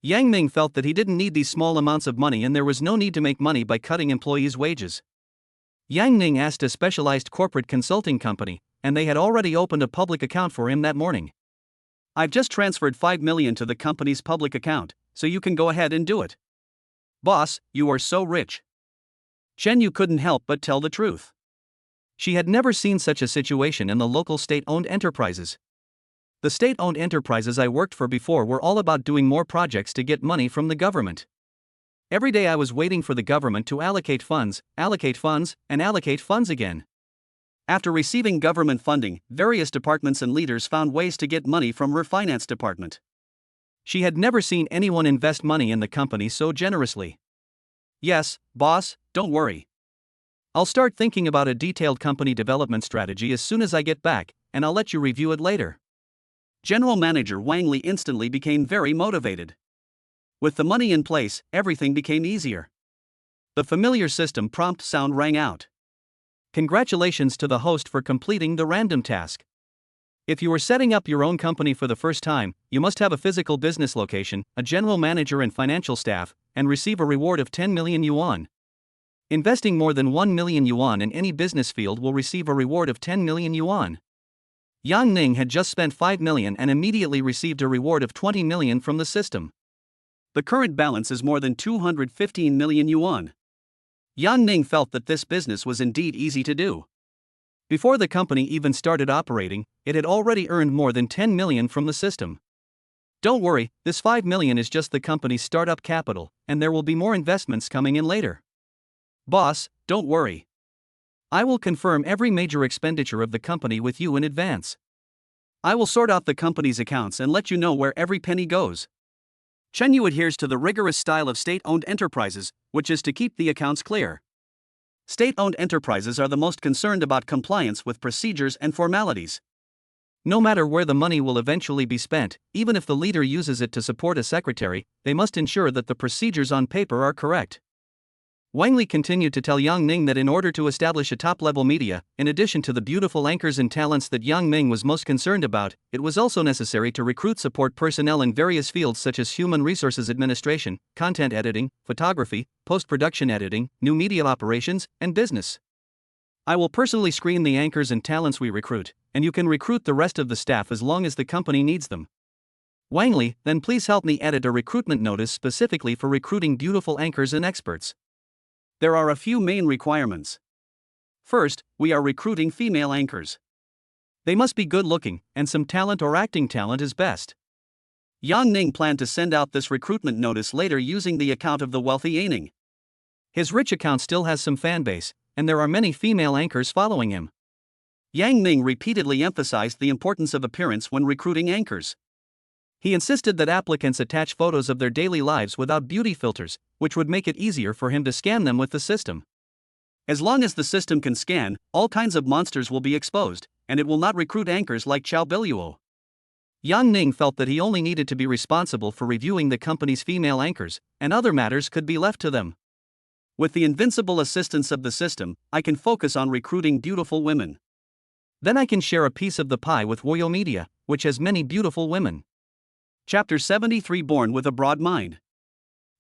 Yang Ning felt that he didn't need these small amounts of money and there was no need to make money by cutting employees' wages. Yang Ning asked a specialized corporate consulting company, and they had already opened a public account for him that morning. "I've just transferred 5 million to the company's public account, so you can go ahead and do it." "Boss, you are so rich." Chen Yu couldn't help but tell the truth. She had never seen such a situation in the local state-owned enterprises. The state-owned enterprises I worked for before were all about doing more projects to get money from the government. Every day I was waiting for the government to allocate funds, and allocate funds again. After receiving government funding, various departments and leaders found ways to get money from her finance department. She had never seen anyone invest money in the company so generously. "Yes, boss, don't worry. I'll start thinking about a detailed company development strategy as soon as I get back, and I'll let you review it later." General Manager Wang Li instantly became very motivated. With the money in place, everything became easier. The familiar system prompt sound rang out. "Congratulations to the host for completing the random task. If you are setting up your own company for the first time, you must have a physical business location, a general manager and financial staff, and receive a reward of 10 million yuan. Investing more than 1 million yuan in any business field will receive a reward of 10 million yuan. Yang Ning had just spent 5 million and immediately received a reward of 20 million from the system. The current balance is more than 215 million yuan. Yang Ning felt that this business was indeed easy to do. Before the company even started operating, it had already earned more than 10 million from the system. "Don't worry, this 5 million is just the company's startup capital, and there will be more investments coming in later. Boss, don't worry. I will confirm every major expenditure of the company with you in advance. I will sort out the company's accounts and let you know where every penny goes." Chen Yu adheres to the rigorous style of state-owned enterprises, which is to keep the accounts clear. State-owned enterprises are the most concerned about compliance with procedures and formalities. No matter where the money will eventually be spent, even if the leader uses it to support a secretary, they must ensure that the procedures on paper are correct. Wang Li continued to tell Yang Ning that in order to establish a top-level media, in addition to the beautiful anchors and talents that Yang Ning was most concerned about, it was also necessary to recruit support personnel in various fields such as human resources administration, content editing, photography, post-production editing, new media operations, and business. "I will personally screen the anchors and talents we recruit, and you can recruit the rest of the staff as long as the company needs them. Wang Li, then please help me edit a recruitment notice specifically for recruiting beautiful anchors and experts. There are a few main requirements. First, we are recruiting female anchors. They must be good-looking, and some talent or acting talent is best." Yang Ning planned to send out this recruitment notice later using the account of the wealthy Aining. His rich account still has some fan base, and there are many female anchors following him. Yang Ning repeatedly emphasized the importance of appearance when recruiting anchors. He insisted that applicants attach photos of their daily lives without beauty filters, which would make it easier for him to scan them with the system. As long as the system can scan, all kinds of monsters will be exposed, and it will not recruit anchors like Chao Biluo. Yang Ning felt that he only needed to be responsible for reviewing the company's female anchors, and other matters could be left to them. "With the invincible assistance of the system, I can focus on recruiting beautiful women. Then I can share a piece of the pie with Woyo Media, which has many beautiful women." Chapter 73 Born with a Broad Mind.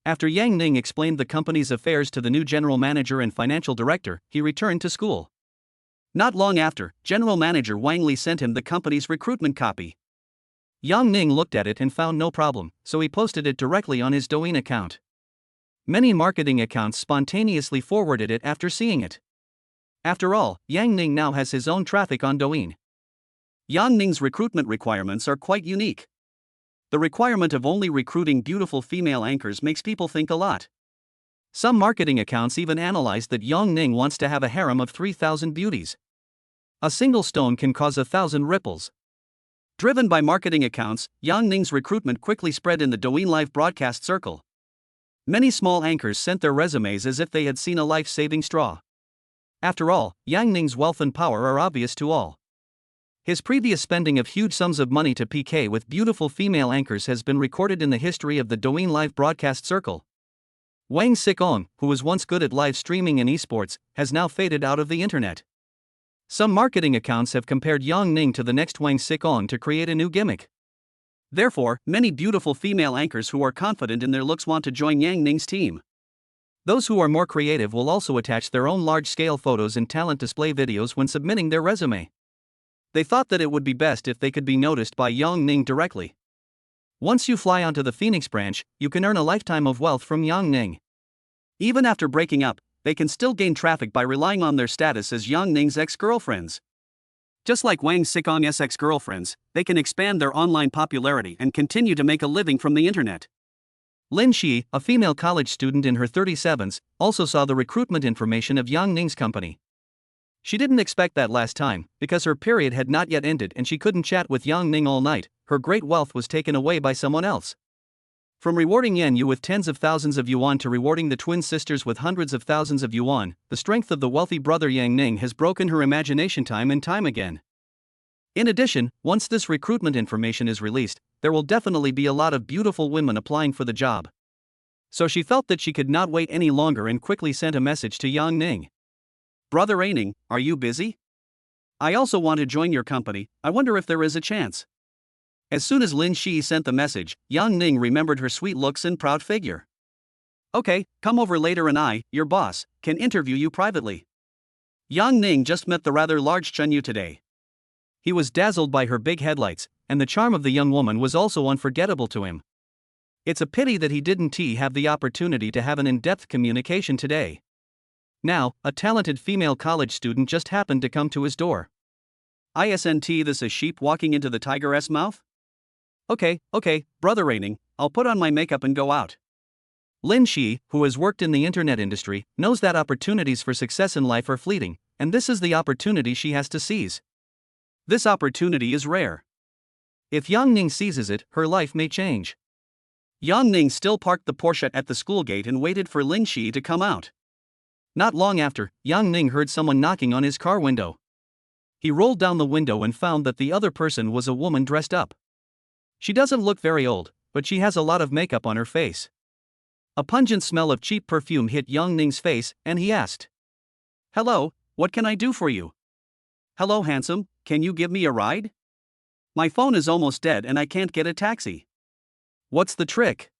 After Yang Ning explained the company's affairs to the new general manager and financial director, he returned to school. Not long after, General Manager Wang Li sent him the company's recruitment copy. Yang Ning looked at it and found no problem, so he posted it directly on his Douyin account. Many marketing accounts spontaneously forwarded it after seeing it. After all, Yang Ning now has his own traffic on Douyin. Yang Ning's recruitment requirements are quite unique. The requirement of only recruiting beautiful female anchors makes people think a lot. Some marketing accounts even analyzed that Yang Ning wants to have a harem of 3,000 beauties. A single stone can cause 1,000 ripples. Driven by marketing accounts, Yang Ning's recruitment quickly spread in the Douyin live broadcast circle. Many small anchors sent their resumes as if they had seen a life-saving straw. After all, Yang Ning's wealth and power are obvious to all. His previous spending of huge sums of money to PK with beautiful female anchors has been recorded in the history of the Douyin live broadcast circle. Wang Xikong, who was once good at live streaming and esports, has now faded out of the internet. Some marketing accounts have compared Yang Ning to the next Wang Xikong to create a new gimmick. Therefore, many beautiful female anchors who are confident in their looks want to join Yang Ning's team. Those who are more creative will also attach their own large-scale photos and talent display videos when submitting their resume. They thought that it would be best if they could be noticed by Yang Ning directly. Once you fly onto the Phoenix branch, you can earn a lifetime of wealth from Yang Ning. Even after breaking up, they can still gain traffic by relying on their status as Yang Ning's ex-girlfriends. Just like Wang Xikong's ex-girlfriends, they can expand their online popularity and continue to make a living from the internet. Lin Shi, a female college student in her 37s, also saw the recruitment information of Yang Ning's company. She didn't expect that last time, because her period had not yet ended and she couldn't chat with Yang Ning all night. Her great wealth was taken away by someone else. From rewarding Yan Yu with tens of thousands of yuan to rewarding the twin sisters with hundreds of thousands of yuan, the strength of the wealthy brother Yang Ning has broken her imagination time and time again. In addition, once this recruitment information is released, there will definitely be a lot of beautiful women applying for the job. So she felt that she could not wait any longer and quickly sent a message to Yang Ning. Brother Aining, are you busy? I also want to join your company, I wonder if there is a chance. As soon as Lin Shi sent the message, Yang Ning remembered her sweet looks and proud figure. Okay, come over later and I, your boss, can interview you privately. Yang Ning just met the rather large Chen Yu today. He was dazzled by her big headlights, and the charm of the young woman was also unforgettable to him. It's a pity that he didn't have the opportunity to have an in-depth communication today. Now, a talented female college student just happened to come to his door. Isn't this a sheep walking into the tiger's mouth? Okay, brother Aining, I'll put on my makeup and go out. Lin Shi, who has worked in the internet industry, knows that opportunities for success in life are fleeting, and this is the opportunity she has to seize. This opportunity is rare. If Yang Ning seizes it, her life may change. Yang Ning still parked the Porsche at the school gate and waited for Lin Shi to come out. Not long after, Yang Ning heard someone knocking on his car window. He rolled down the window and found that the other person was a woman dressed up. She doesn't look very old, but she has a lot of makeup on her face. A pungent smell of cheap perfume hit Yang Ning's face, and he asked, "Hello, what can I do for you?" "Hello handsome, can you give me a ride? My phone is almost dead and I can't get a taxi." "What's the trick?"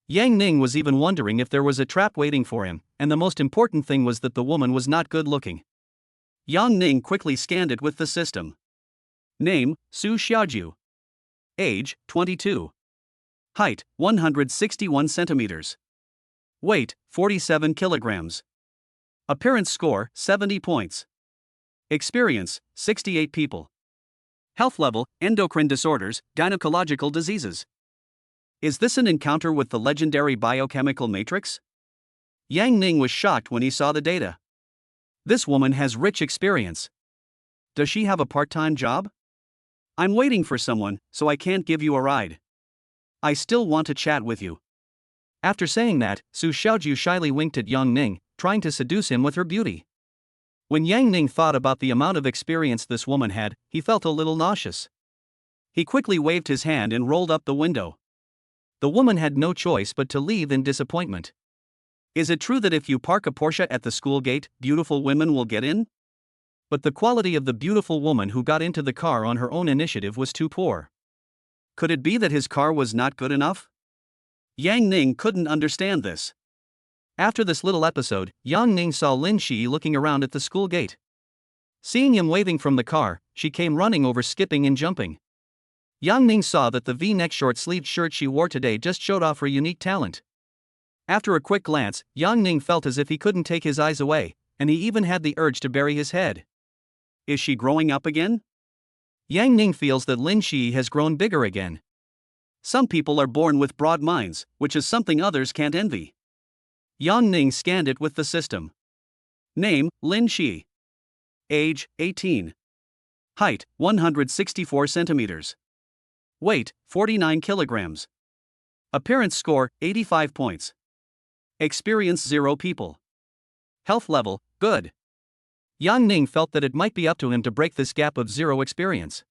Yang Ning was even wondering if there was a trap waiting for him, and the most important thing was that the woman was not good looking. Yang Ning quickly scanned it with the system. Name, Su Xiaoju. Age, 22. Height, 161 centimeters. Weight, 47 kilograms. Appearance score, 70 points. Experience, 68 people. Health level, endocrine disorders, gynecological diseases. Is this an encounter with the legendary biochemical matrix? Yang Ning was shocked when he saw the data. This woman has rich experience. Does she have a part-time job? I'm waiting for someone, so I can't give you a ride. I still want to chat with you. After saying that, Su Xiaoju shyly winked at Yang Ning, trying to seduce him with her beauty. When Yang Ning thought about the amount of experience this woman had, he felt a little nauseous. He quickly waved his hand and rolled up the window. The woman had no choice but to leave in disappointment. Is it true that if you park a Porsche at the school gate, beautiful women will get in? But the quality of the beautiful woman who got into the car on her own initiative was too poor. Could it be that his car was not good enough? Yang Ning couldn't understand this. After this little episode, Yang Ning saw Lin Shi looking around at the school gate. Seeing him waving from the car, she came running over, skipping and jumping. Yang Ning saw that the V-neck short-sleeved shirt she wore today just showed off her unique talent. After a quick glance, Yang Ning felt as if he couldn't take his eyes away, and he even had the urge to bury his head. Is she growing up again? Yang Ning feels that Lin Shi has grown bigger again. Some people are born with broad minds, which is something others can't envy. Yang Ning scanned it with the system. Name, Lin Shi. Age, 18. Height, 164 centimeters. Weight, 49 kilograms. Appearance score, 85 points. Experience 0 people. Health level, good. Yang Ning felt that it might be up to him to break this gap of 0 experience.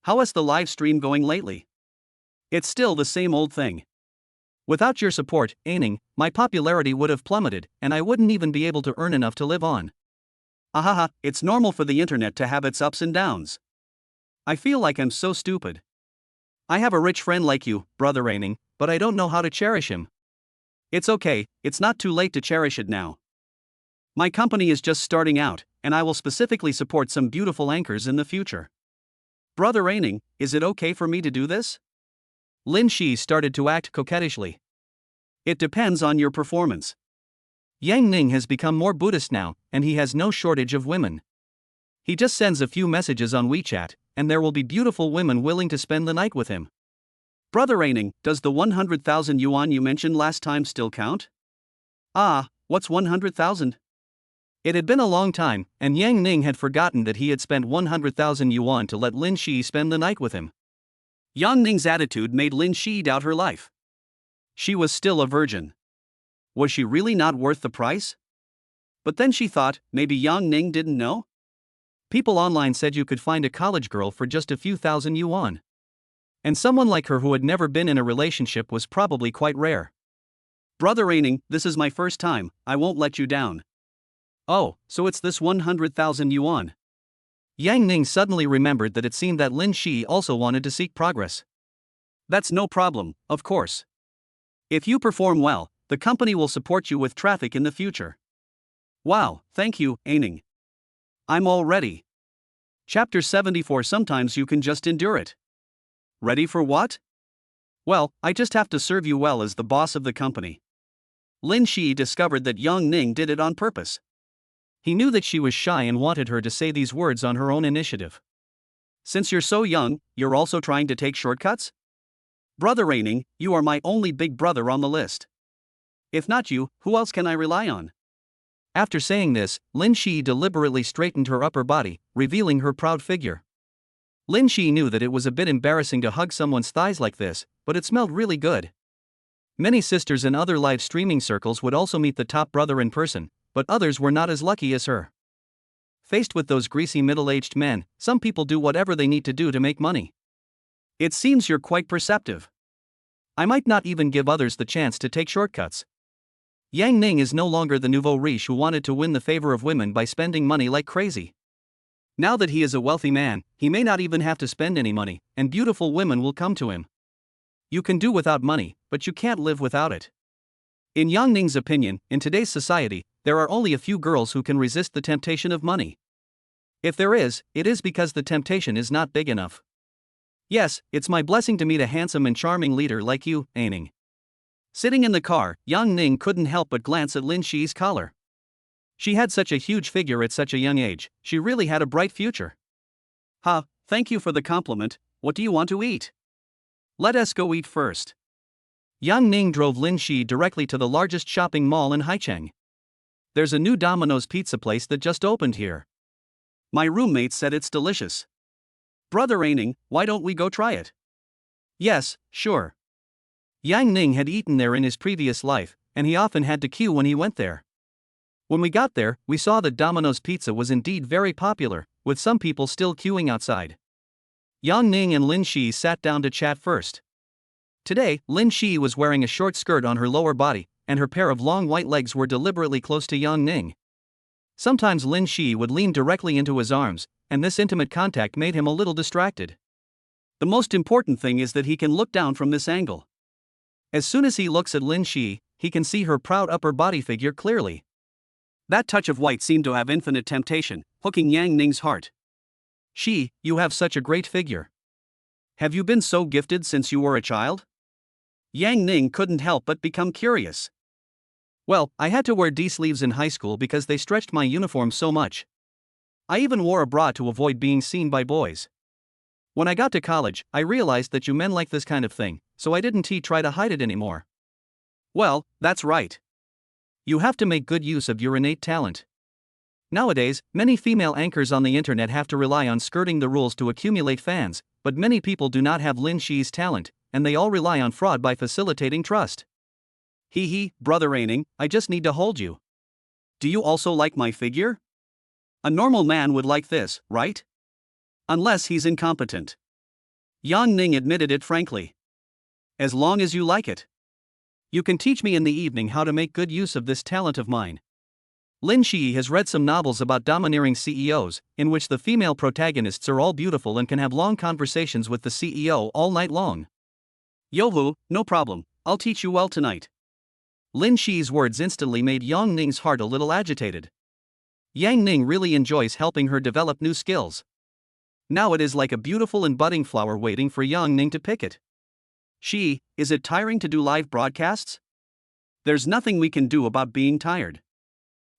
How is the live stream going lately? It's still the same old thing. Without your support, Aining, my popularity would have plummeted, and I wouldn't even be able to earn enough to live on. Ahaha, it's normal for the internet to have its ups and downs. I feel like I'm so stupid. I have a rich friend like you, brother Raining, but I don't know how to cherish him. It's okay, it's not too late to cherish it now. My company is just starting out, and I will specifically support some beautiful anchors in the future. Brother Raining, is it okay for me to do this? Lin Shi started to act coquettishly. It depends on your performance. Yang Ning has become more Buddhist now, and he has no shortage of women. He just sends a few messages on WeChat, and there will be beautiful women willing to spend the night with him. Brother Raining, does the 100,000 yuan you mentioned last time still count? Ah, what's 100,000? It had been a long time, and Yang Ning had forgotten that he had spent 100,000 yuan to let Lin Shi spend the night with him. Yang Ning's attitude made Lin Shi doubt her life. She was still a virgin. Was she really not worth the price? But then she thought, maybe Yang Ning didn't know? People online said you could find a college girl for just a few thousand yuan. And someone like her who had never been in a relationship was probably quite rare. Brother Raining, this is my first time, I won't let you down. Oh, so it's this 100,000 yuan. Yang Ning suddenly remembered that it seemed that Lin Shi also wanted to seek progress. That's no problem, of course. If you perform well, the company will support you with traffic in the future. Wow, thank you, Aining. I'm all ready. Chapter 74. Sometimes you can just endure it. Ready for what? Well, I just have to serve you well as the boss of the company. Lin Shi discovered that Yang Ning did it on purpose. He knew that she was shy and wanted her to say these words on her own initiative. Since you're so young, you're also trying to take shortcuts? Brother Raining, you are my only big brother on the list. If not you, who else can I rely on? After saying this, Lin Shi deliberately straightened her upper body, revealing her proud figure. Lin Shi knew that it was a bit embarrassing to hug someone's thighs like this, but it smelled really good. Many sisters in other live streaming circles would also meet the top brother in person, but others were not as lucky as her. Faced with those greasy middle-aged men, some people do whatever they need to do to make money. It seems you're quite perceptive. I might not even give others the chance to take shortcuts. Yang Ning is no longer the nouveau riche who wanted to win the favor of women by spending money like crazy. Now that he is a wealthy man, he may not even have to spend any money, and beautiful women will come to him. You can do without money, but you can't live without it. In Yang Ning's opinion, in today's society, there are only a few girls who can resist the temptation of money. If there is, it is because the temptation is not big enough. Yes, it's my blessing to meet a handsome and charming leader like you, Aining. Sitting in the car, Yang Ning couldn't help but glance at Lin Shi's collar. She had such a huge figure at such a young age, she really had a bright future. Thank you for the compliment, what do you want to eat? Let us go eat first. Yang Ning drove Lin Shi directly to the largest shopping mall in Haicheng. There's a new Domino's pizza place that just opened here. My roommate said it's delicious. Brother Aining, why don't we go try it? Yes, sure. Yang Ning had eaten there in his previous life, and he often had to queue when he went there. When we got there, we saw that Domino's pizza was indeed very popular, with some people still queuing outside. Yang Ning and Lin Shi sat down to chat first. Today, Lin Shi was wearing a short skirt on her lower body, and her pair of long white legs were deliberately close to Yang Ning. Sometimes Lin Shi would lean directly into his arms, and this intimate contact made him a little distracted. The most important thing is that he can look down from this angle. As soon as he looks at Lin Shi, he can see her proud upper body figure clearly. That touch of white seemed to have infinite temptation, hooking Yang Ning's heart. Shi, you have such a great figure. Have you been so gifted since you were a child? Yang Ning couldn't help but become curious. Well, I had to wear D-sleeves in high school because they stretched my uniform so much. I even wore a bra to avoid being seen by boys. When I got to college, I realized that you men like this kind of thing, so I didn't try to hide it anymore. Well, that's right. You have to make good use of your innate talent. Nowadays, many female anchors on the internet have to rely on skirting the rules to accumulate fans, but many people do not have Lin Shi's talent, and they all rely on fraud by facilitating trust. Brother Aining, I just need to hold you. Do you also like my figure? A normal man would like this, right? Unless he's incompetent. Yang Ning admitted it frankly. As long as you like it. You can teach me in the evening how to make good use of this talent of mine. Lin Shi has read some novels about domineering CEOs, in which the female protagonists are all beautiful and can have long conversations with the CEO all night long. Yohu, no problem, I'll teach you well tonight. Lin Shi's words instantly made Yang Ning's heart a little agitated. Yang Ning really enjoys helping her develop new skills. Now it is like a beautiful and budding flower waiting for Yang Ning to pick it. Shi, is it tiring to do live broadcasts? There's nothing we can do about being tired.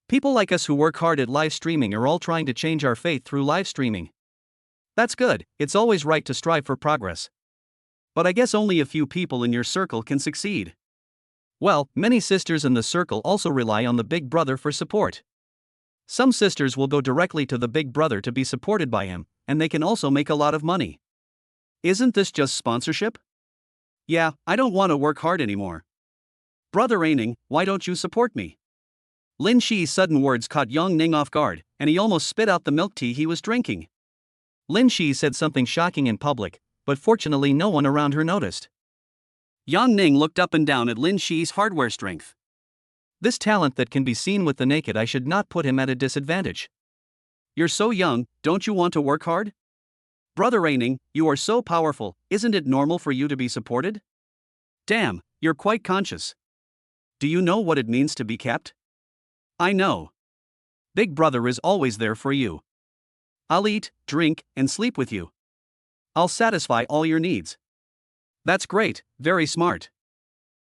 People like us who work hard at live streaming are all trying to change our fate through live streaming. That's good, it's always right to strive for progress. But I guess only a few people in your circle can succeed. Well, many sisters in the circle also rely on the big brother for support. Some sisters will go directly to the big brother to be supported by him, and they can also make a lot of money. Isn't this just sponsorship? Yeah, I don't want to work hard anymore. Brother Aining, why don't you support me? Lin Shi's sudden words caught Yang Ning off guard, and he almost spit out the milk tea he was drinking. Lin Shi said something shocking in public, but fortunately no one around her noticed. Yang Ning looked up and down at Lin Shi's hardware strength. This talent that can be seen with the naked eye should not put him at a disadvantage. You're so young, don't you want to work hard? Brother Aining, you are so powerful, isn't it normal for you to be supported? Damn, you're quite conscious. Do you know what it means to be kept? I know. Big brother is always there for you. I'll eat, drink, and sleep with you. I'll satisfy all your needs. That's great, very smart.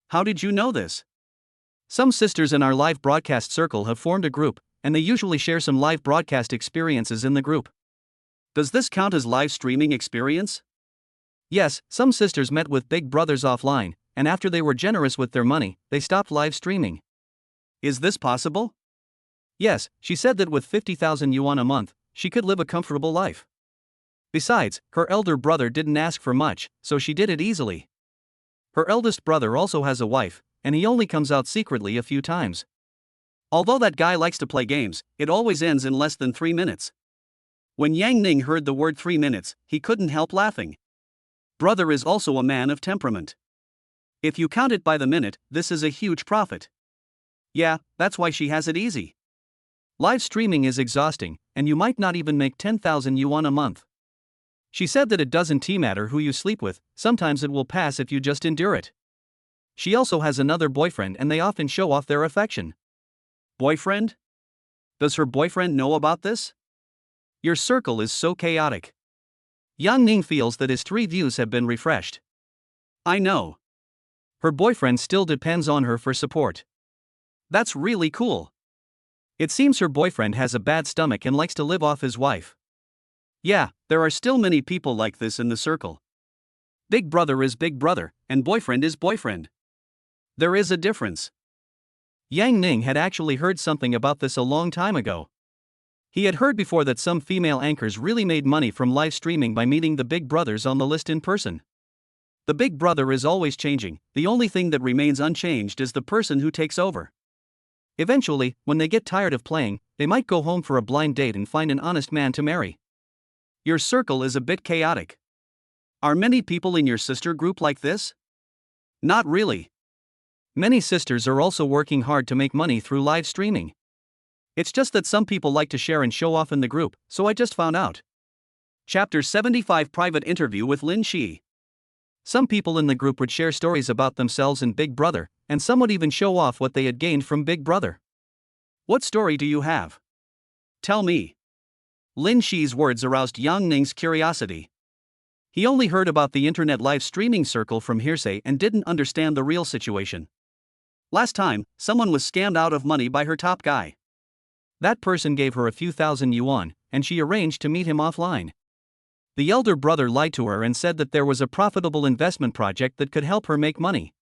How did you know this? Some sisters in our live broadcast circle have formed a group, and they usually share some live broadcast experiences in the group. Does this count as live streaming experience? Yes, some sisters met with big brothers offline, and after they were generous with their money, they stopped live streaming. Is this possible? Yes, she said that with 50,000 yuan a month, she could live a comfortable life. Besides, her elder brother didn't ask for much, so she did it easily. Her eldest brother also has a wife, and he only comes out secretly a few times. Although that guy likes to play games, it always ends in less than 3 minutes. When Yang Ning heard the word 3 minutes, he couldn't help laughing. Brother is also a man of temperament. If you count it by the minute, this is a huge profit. Yeah, that's why she has it easy. Live streaming is exhausting, and you might not even make 10,000 yuan a month. She said that it doesn't matter who you sleep with, sometimes it will pass if you just endure it. She also has another boyfriend and they often show off their affection. Boyfriend? Does her boyfriend know about this? Your circle is so chaotic. Yang Ning feels that his 3 views have been refreshed. I know. Her boyfriend still depends on her for support. That's really cool. It seems her boyfriend has a bad stomach and likes to live off his wife. Yeah, there are still many people like this in the circle. Big brother is big brother, and boyfriend is boyfriend. There is a difference. Yang Ning had actually heard something about this a long time ago. He had heard before that some female anchors really made money from live streaming by meeting the big brothers on the list in person. The big brother is always changing, the only thing that remains unchanged is the person who takes over. Eventually, when they get tired of playing, they might go home for a blind date and find an honest man to marry. Your circle is a bit chaotic. Are many people in your sister group like this? Not really. Many sisters are also working hard to make money through live streaming. It's just that some people like to share and show off in the group, so I just found out. Chapter 75 Private Interview with Lin Shi. Some people in the group would share stories about themselves and Big Brother, and some would even show off what they had gained from Big Brother. What story do you have? Tell me. Lin Shi's words aroused Yang Ning's curiosity. He only heard about the internet live streaming circle from hearsay and didn't understand the real situation. Last time, someone was scammed out of money by her top guy. That person gave her a few thousand yuan, and she arranged to meet him offline. The elder brother lied to her and said that there was a profitable investment project that could help her make money.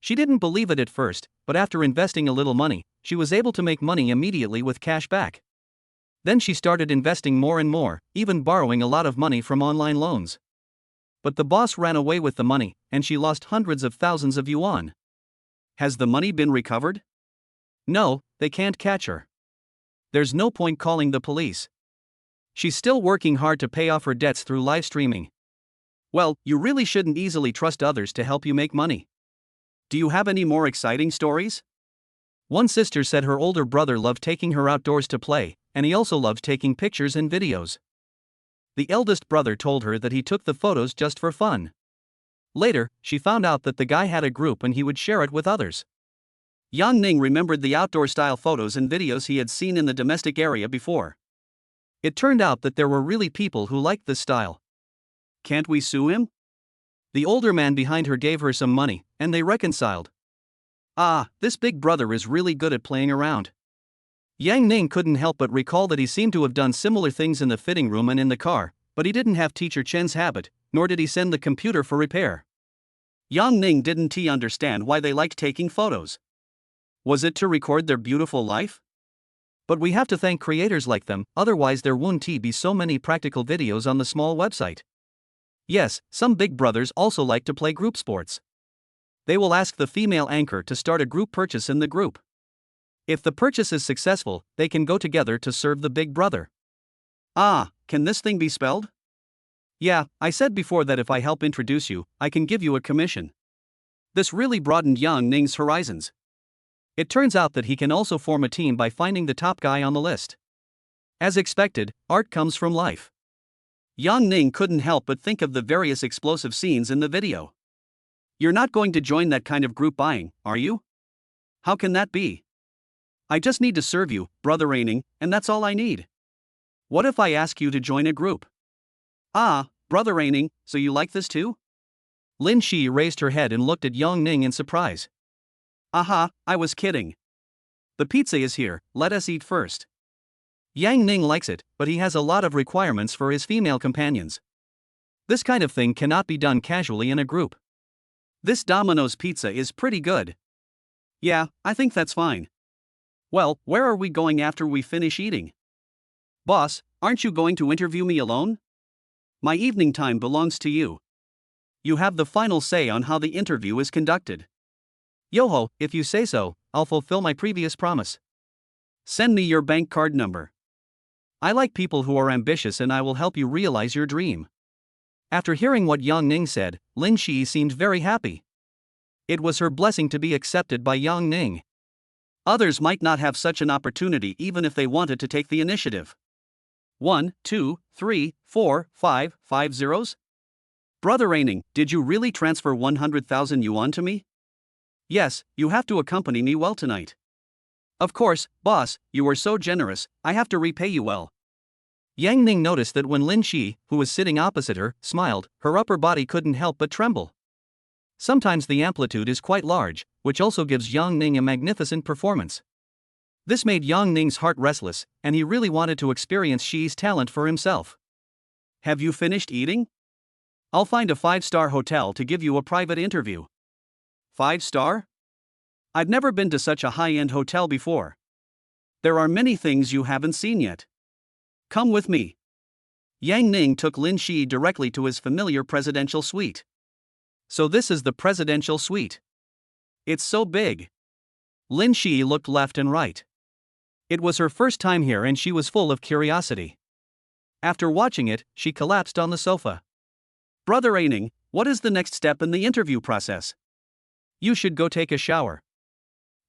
She didn't believe it at first, but after investing a little money, she was able to make money immediately with cash back. Then she started investing more and more, even borrowing a lot of money from online loans. But the boss ran away with the money, and she lost hundreds of thousands of yuan. Has the money been recovered? No, they can't catch her. There's no point calling the police. She's still working hard to pay off her debts through live streaming. Well, you really shouldn't easily trust others to help you make money. Do you have any more exciting stories? One sister said her older brother loved taking her outdoors to play, and he also loved taking pictures and videos. The eldest brother told her that he took the photos just for fun. Later, she found out that the guy had a group and he would share it with others. Yang Ning remembered the outdoor-style photos and videos he had seen in the domestic area before. It turned out that there were really people who liked this style. Can't we sue him? The older man behind her gave her some money, and they reconciled. Ah, this big brother is really good at playing around. Yang Ning couldn't help but recall that he seemed to have done similar things in the fitting room and in the car, but he didn't have Teacher Chen's habit, nor did he send the computer for repair. Yang Ning didn't understand why they liked taking photos. Was it to record their beautiful life? But we have to thank creators like them, otherwise there wouldn't be so many practical videos on the small website. Yes, some big brothers also like to play group sports. They will ask the female anchor to start a group purchase in the group. If the purchase is successful, they can go together to serve the big brother. Ah, can this thing be spelled? Yeah, I said before that if I help introduce you, I can give you a commission. This really broadened Yang Ning's horizons. It turns out that he can also form a team by finding the top guy on the list. As expected, art comes from life. Yang Ning couldn't help but think of the various explosive scenes in the video. You're not going to join that kind of group buying, are you? How can that be? I just need to serve you, Brother Raining, and that's all I need. What if I ask you to join a group? Ah, Brother Raining, so you like this too? Lin Shi raised her head and looked at Yang Ning in surprise. Aha, I was kidding. The pizza is here, let us eat first. Yang Ning likes it, but he has a lot of requirements for his female companions. This kind of thing cannot be done casually in a group. This Domino's pizza is pretty good. Yeah, I think that's fine. Well, where are we going after we finish eating? Boss, aren't you going to interview me alone? My evening time belongs to you. You have the final say on how the interview is conducted. Yoho, if you say so, I'll fulfill my previous promise. Send me your bank card number. I like people who are ambitious and I will help you realize your dream. After hearing what Yang Ning said, Lin Shi seemed very happy. It was her blessing to be accepted by Yang Ning. Others might not have such an opportunity even if they wanted to take the initiative. 1, 2, 3, 4, 5 zeros? Brother Raining, did you really transfer 100,000 yuan to me? Yes, you have to accompany me well tonight. Of course, boss, you were so generous, I have to repay you well. Yang Ning noticed that when Lin Shi, who was sitting opposite her, smiled, her upper body couldn't help but tremble. Sometimes the amplitude is quite large, which also gives Yang Ning a magnificent performance. This made Yang Ning's heart restless, and he really wanted to experience Shi's talent for himself. Have you finished eating? I'll find a 5-star hotel to give you a private interview. 5-star? I've never been to such a high-end hotel before. There are many things you haven't seen yet. Come with me. Yang Ning took Lin Shi directly to his familiar presidential suite. So this is the presidential suite. It's so big. Lin Shi looked left and right. It was her first time here and she was full of curiosity. After watching it, she collapsed on the sofa. Brother Aining, what is the next step in the interview process? You should go take a shower.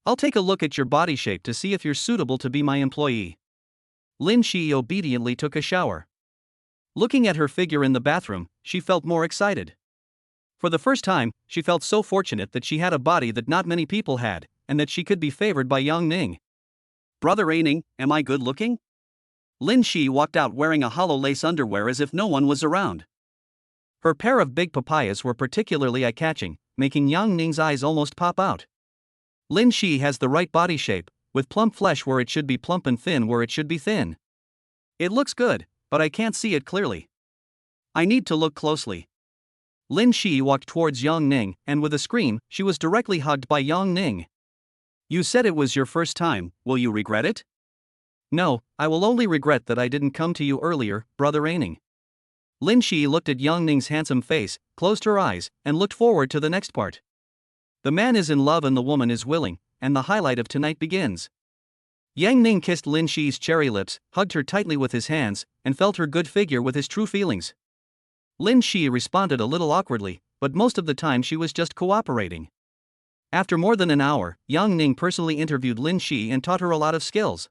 I'll take a look at your body shape to see if you're suitable to be my employee. Lin Shi obediently took a shower. Looking at her figure in the bathroom, she felt more excited. For the first time, she felt so fortunate that she had a body that not many people had, and that she could be favored by Yang Ning. Brother Aining, am I good looking? Lin Shi walked out wearing a hollow lace underwear as if no one was around. Her pair of big papayas were particularly eye-catching, making Yang Ning's eyes almost pop out. Lin Shi has the right body shape, with plump flesh where it should be plump and thin where it should be thin. It looks good, but I can't see it clearly. I need to look closely. Lin Shi walked towards Yang Ning, and with a scream, she was directly hugged by Yang Ning. You said it was your first time, will you regret it? No, I will only regret that I didn't come to you earlier, Brother Aining. Lin Shi looked at Yang Ning's handsome face, closed her eyes, and looked forward to the next part. The man is in love and the woman is willing, and the highlight of tonight begins. Yang Ning kissed Lin Shi's cherry lips, hugged her tightly with his hands, and felt her good figure with his true feelings. Lin Shi responded a little awkwardly, but most of the time she was just cooperating. After more than an hour, Yang Ning personally interviewed Lin Shi and taught her a lot of skills.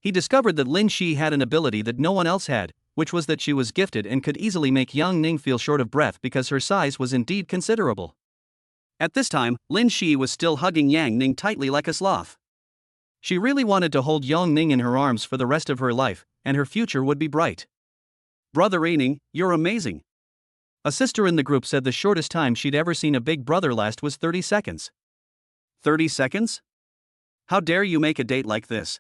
He discovered that Lin Shi had an ability that no one else had, which was that she was gifted and could easily make Yang Ning feel short of breath because her size was indeed considerable. At this time, Lin Shi was still hugging Yang Ning tightly like a sloth. She really wanted to hold Yang Ning in her arms for the rest of her life, and her future would be bright. "Brother Ning, you're amazing." A sister in the group said the shortest time she'd ever seen a big brother last was 30 seconds. 30 seconds? How dare you make a date like this?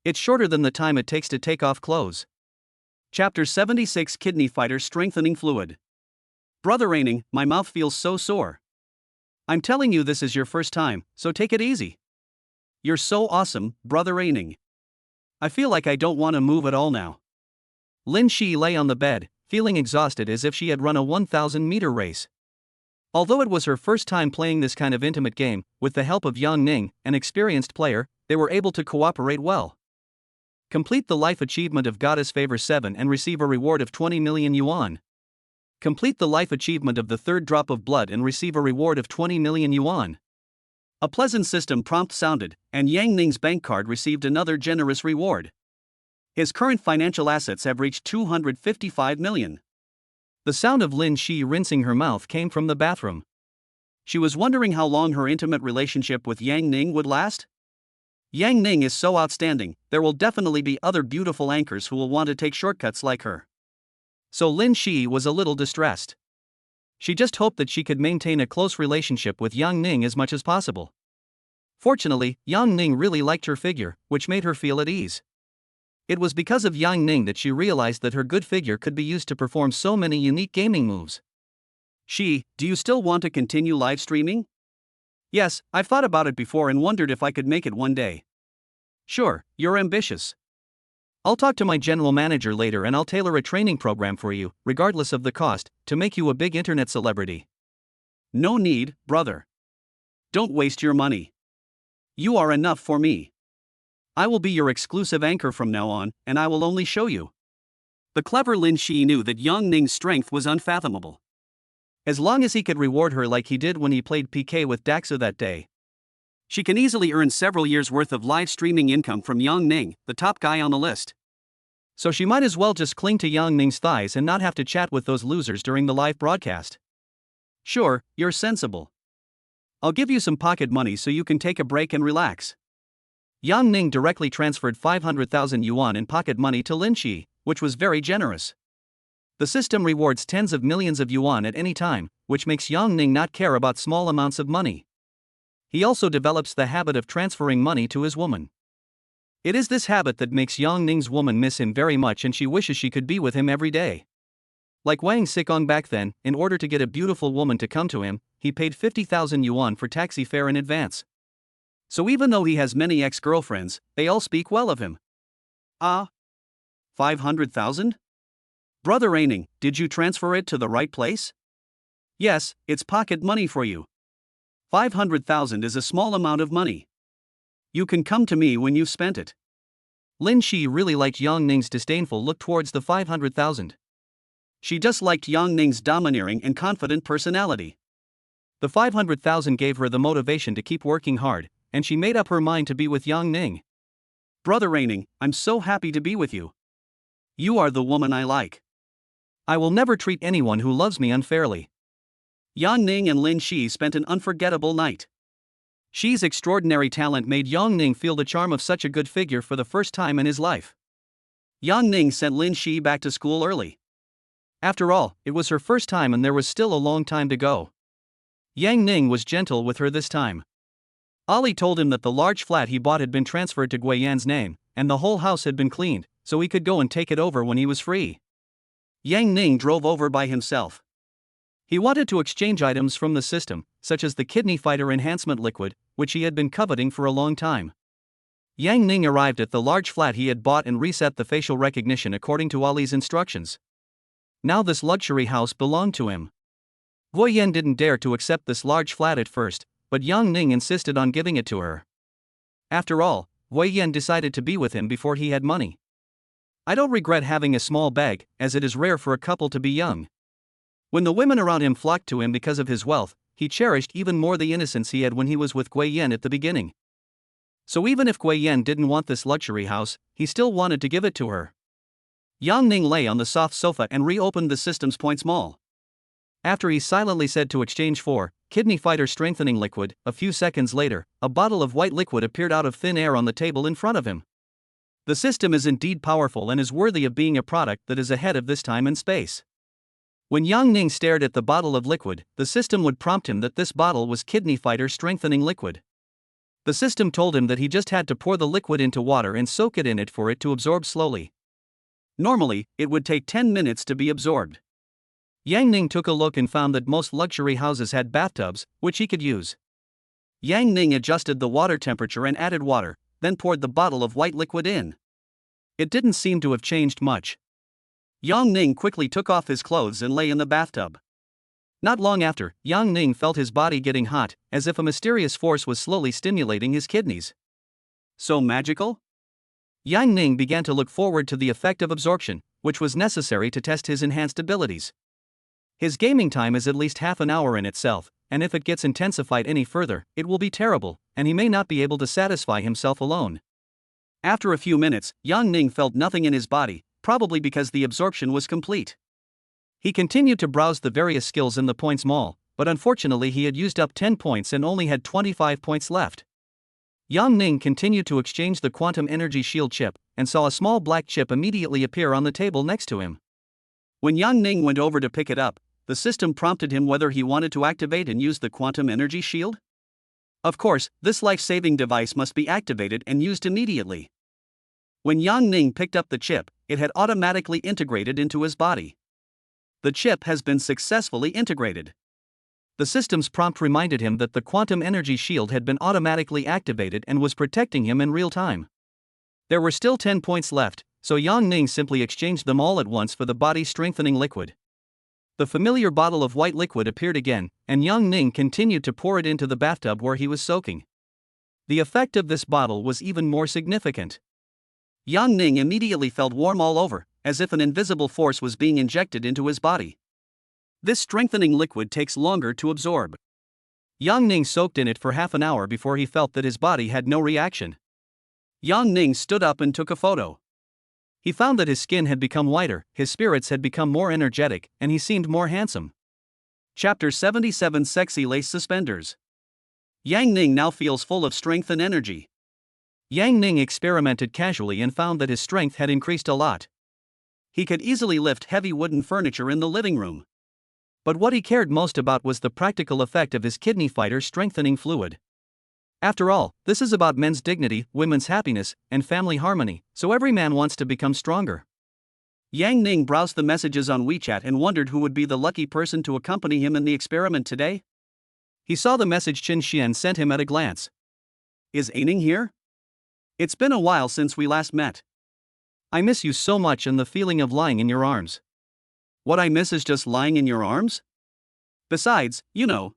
It's shorter than the time it takes to take off clothes. Chapter 76 Kidney Fighter Strengthening Fluid. "Brother Ning, my mouth feels so sore. I'm telling you this is your first time, so take it easy. You're so awesome, Brother Ning. I feel like I don't want to move at all now." Lin Shi lay on the bed, feeling exhausted as if she had run a 1,000-meter race. Although it was her first time playing this kind of intimate game, with the help of Yang Ning, an experienced player, they were able to cooperate well. Complete the life achievement of Goddess Favor 7 and receive a reward of 20 million yuan. Complete the life achievement of the third drop of blood and receive a reward of 20 million yuan. A pleasant system prompt sounded, and Yang Ning's bank card received another generous reward. His current financial assets have reached 255 million. The sound of Lin Shi rinsing her mouth came from the bathroom. She was wondering how long her intimate relationship with Yang Ning would last. Yang Ning is so outstanding, there will definitely be other beautiful anchors who will want to take shortcuts like her. So Lin Shi was a little distressed. She just hoped that she could maintain a close relationship with Yang Ning as much as possible. Fortunately, Yang Ning really liked her figure, which made her feel at ease. It was because of Yang Ning that she realized that her good figure could be used to perform so many unique gaming moves. "Shi, do you still want to continue live streaming?" "Yes, I've thought about it before and wondered if I could make it one day." "Sure, you're ambitious. I'll talk to my general manager later and I'll tailor a training program for you, regardless of the cost, to make you a big internet celebrity." "No need, brother. Don't waste your money. You are enough for me. I will be your exclusive anchor from now on, and I will only show you." The clever Lin Shi knew that Yang Ning's strength was unfathomable. As long as he could reward her like he did when he played PK with Daxu that day, she can easily earn several years' worth of live streaming income from Yang Ning, the top guy on the list. So she might as well just cling to Yang Ning's thighs and not have to chat with those losers during the live broadcast. "Sure, you're sensible. I'll give you some pocket money so you can take a break and relax." Yang Ning directly transferred 500,000 yuan in pocket money to Lin Shi, which was very generous. The system rewards tens of millions of yuan at any time, which makes Yang Ning not care about small amounts of money. He also develops the habit of transferring money to his woman. It is this habit that makes Yang Ning's woman miss him very much and she wishes she could be with him every day. Like Wang Sikong back then, in order to get a beautiful woman to come to him, he paid 50,000 yuan for taxi fare in advance. So even though he has many ex-girlfriends, they all speak well of him. "Ah? 500,000? Brother Ning, did you transfer it to the right place?" "Yes, it's pocket money for you. 500,000 is a small amount of money. You can come to me when you've spent it." Lin Shi really liked Yang Ning's disdainful look towards the 500,000. She just liked Yang Ning's domineering and confident personality. The 500,000 gave her the motivation to keep working hard, and she made up her mind to be with Yang Ning. "Brother Ning, I'm so happy to be with you. You are the woman I like. I will never treat anyone who loves me unfairly." Yang Ning and Lin Shi spent an unforgettable night. Shi's extraordinary talent made Yang Ning feel the charm of such a good figure for the first time in his life. Yang Ning sent Lin Shi back to school early. After all, it was her first time and there was still a long time to go. Yang Ning was gentle with her this time. Ali told him that the large flat he bought had been transferred to Guiyan's name, and the whole house had been cleaned, so he could go and take it over when he was free. Yang Ning drove over by himself. He wanted to exchange items from the system, such as the Kidney Fighter Enhancement Liquid, which he had been coveting for a long time. Yang Ning arrived at the large flat he had bought and reset the facial recognition according to Ali's instructions. Now this luxury house belonged to him. Guiyan didn't dare to accept this large flat at first, but Yang Ning insisted on giving it to her. After all, Guiyan decided to be with him before he had money. "I don't regret having a small bag, as it is rare for a couple to be young." When the women around him flocked to him because of his wealth, he cherished even more the innocence he had when he was with Gui Yan at the beginning. So even if Gui Yan didn't want this luxury house, he still wanted to give it to her. Yang Ning lay on the soft sofa and reopened the Systems Points Mall. After he silently said to exchange for kidney fighter strengthening liquid, a few seconds later, a bottle of white liquid appeared out of thin air on the table in front of him. The system is indeed powerful and is worthy of being a product that is ahead of this time and space. When Yang Ning stared at the bottle of liquid, the system would prompt him that this bottle was kidney fighter strengthening liquid. The system told him that he just had to pour the liquid into water and soak it in it for it to absorb slowly. Normally, it would take 10 minutes to be absorbed. Yang Ning took a look and found that most luxury houses had bathtubs, which he could use. Yang Ning adjusted the water temperature and added water, then poured the bottle of white liquid in. It didn't seem to have changed much. Yang Ning quickly took off his clothes and lay in the bathtub. Not long after, Yang Ning felt his body getting hot, as if a mysterious force was slowly stimulating his kidneys. So magical? Yang Ning began to look forward to the effect of absorption, which was necessary to test his enhanced abilities. His gaming time is at least half an hour in itself, and if it gets intensified any further, it will be terrible, and he may not be able to satisfy himself alone. After a few minutes, Yang Ning felt nothing in his body, probably because the absorption was complete. He continued to browse the various skills in the points mall, but unfortunately he had used up 10 points and only had 25 points left. Yang Ning continued to exchange the quantum energy shield chip, and saw a small black chip immediately appear on the table next to him. When Yang Ning went over to pick it up, the system prompted him whether he wanted to activate and use the quantum energy shield. Of course, this life-saving device must be activated and used immediately. When Yang Ning picked up the chip, it had automatically integrated into his body. The chip has been successfully integrated. The system's prompt reminded him that the quantum energy shield had been automatically activated and was protecting him in real time. There were still 10 points left, so Yang Ning simply exchanged them all at once for the body-strengthening liquid. The familiar bottle of white liquid appeared again, and Yang Ning continued to pour it into the bathtub where he was soaking. The effect of this bottle was even more significant. Yang Ning immediately felt warm all over, as if an invisible force was being injected into his body. This strengthening liquid takes longer to absorb. Yang Ning soaked in it for half an hour before he felt that his body had no reaction. Yang Ning stood up and took a photo. He found that his skin had become whiter, his spirits had become more energetic, and he seemed more handsome. Chapter 77 Sexy Lace Suspenders. Yang Ning now feels full of strength and energy. Yang Ning experimented casually and found that his strength had increased a lot. He could easily lift heavy wooden furniture in the living room. But what he cared most about was the practical effect of his kidney fighter strengthening fluid. After all, this is about men's dignity, women's happiness, and family harmony, so every man wants to become stronger. Yang Ning browsed the messages on WeChat and wondered who would be the lucky person to accompany him in the experiment today. He saw the message Qin Xian sent him at a glance. Is Aining here? It's been a while since we last met. I miss you so much and the feeling of lying in your arms. What I miss is just lying in your arms? Besides, you know,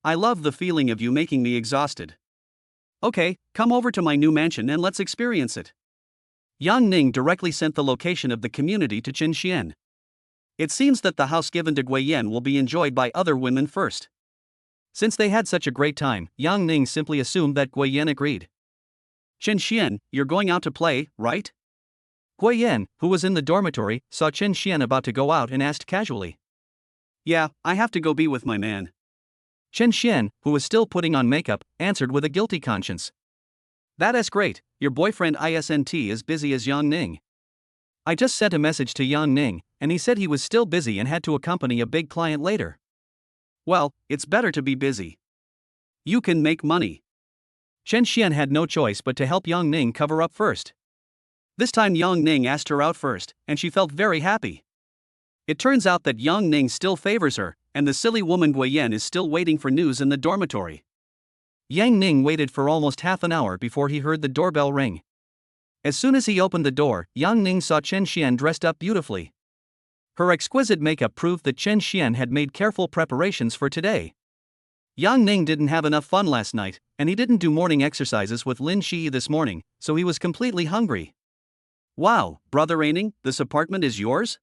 I love the feeling of you making me exhausted. Okay, come over to my new mansion and let's experience it. Yang Ning directly sent the location of the community to Qin Xian. It seems that the house given to Gui Yan will be enjoyed by other women first. Since they had such a great time, Yang Ning simply assumed that Gui Yan agreed. Qin Xian, you're going out to play, right? Gui Yan, who was in the dormitory, saw Qin Xian about to go out and asked casually. Yeah, I have to go be with my man. Qin Xian, who was still putting on makeup, answered with a guilty conscience. That is great, your boyfriend isn't as busy as Yang Ning. I just sent a message to Yang Ning, and he said he was still busy and had to accompany a big client later. Well, it's better to be busy. You can make money. Qin Xian had no choice but to help Yang Ning cover up first. This time Yang Ning asked her out first, and she felt very happy. It turns out that Yang Ning still favors her, and the silly woman Gui Yan is still waiting for news in the dormitory. Yang Ning waited for almost half an hour before he heard the doorbell ring. As soon as he opened the door, Yang Ning saw Qin Xian dressed up beautifully. Her exquisite makeup proved that Qin Xian had made careful preparations for today. Yang Ning didn't have enough fun last night, and he didn't do morning exercises with Lin Shi this morning, so he was completely hungry. Wow, brother Aining, this apartment is yours?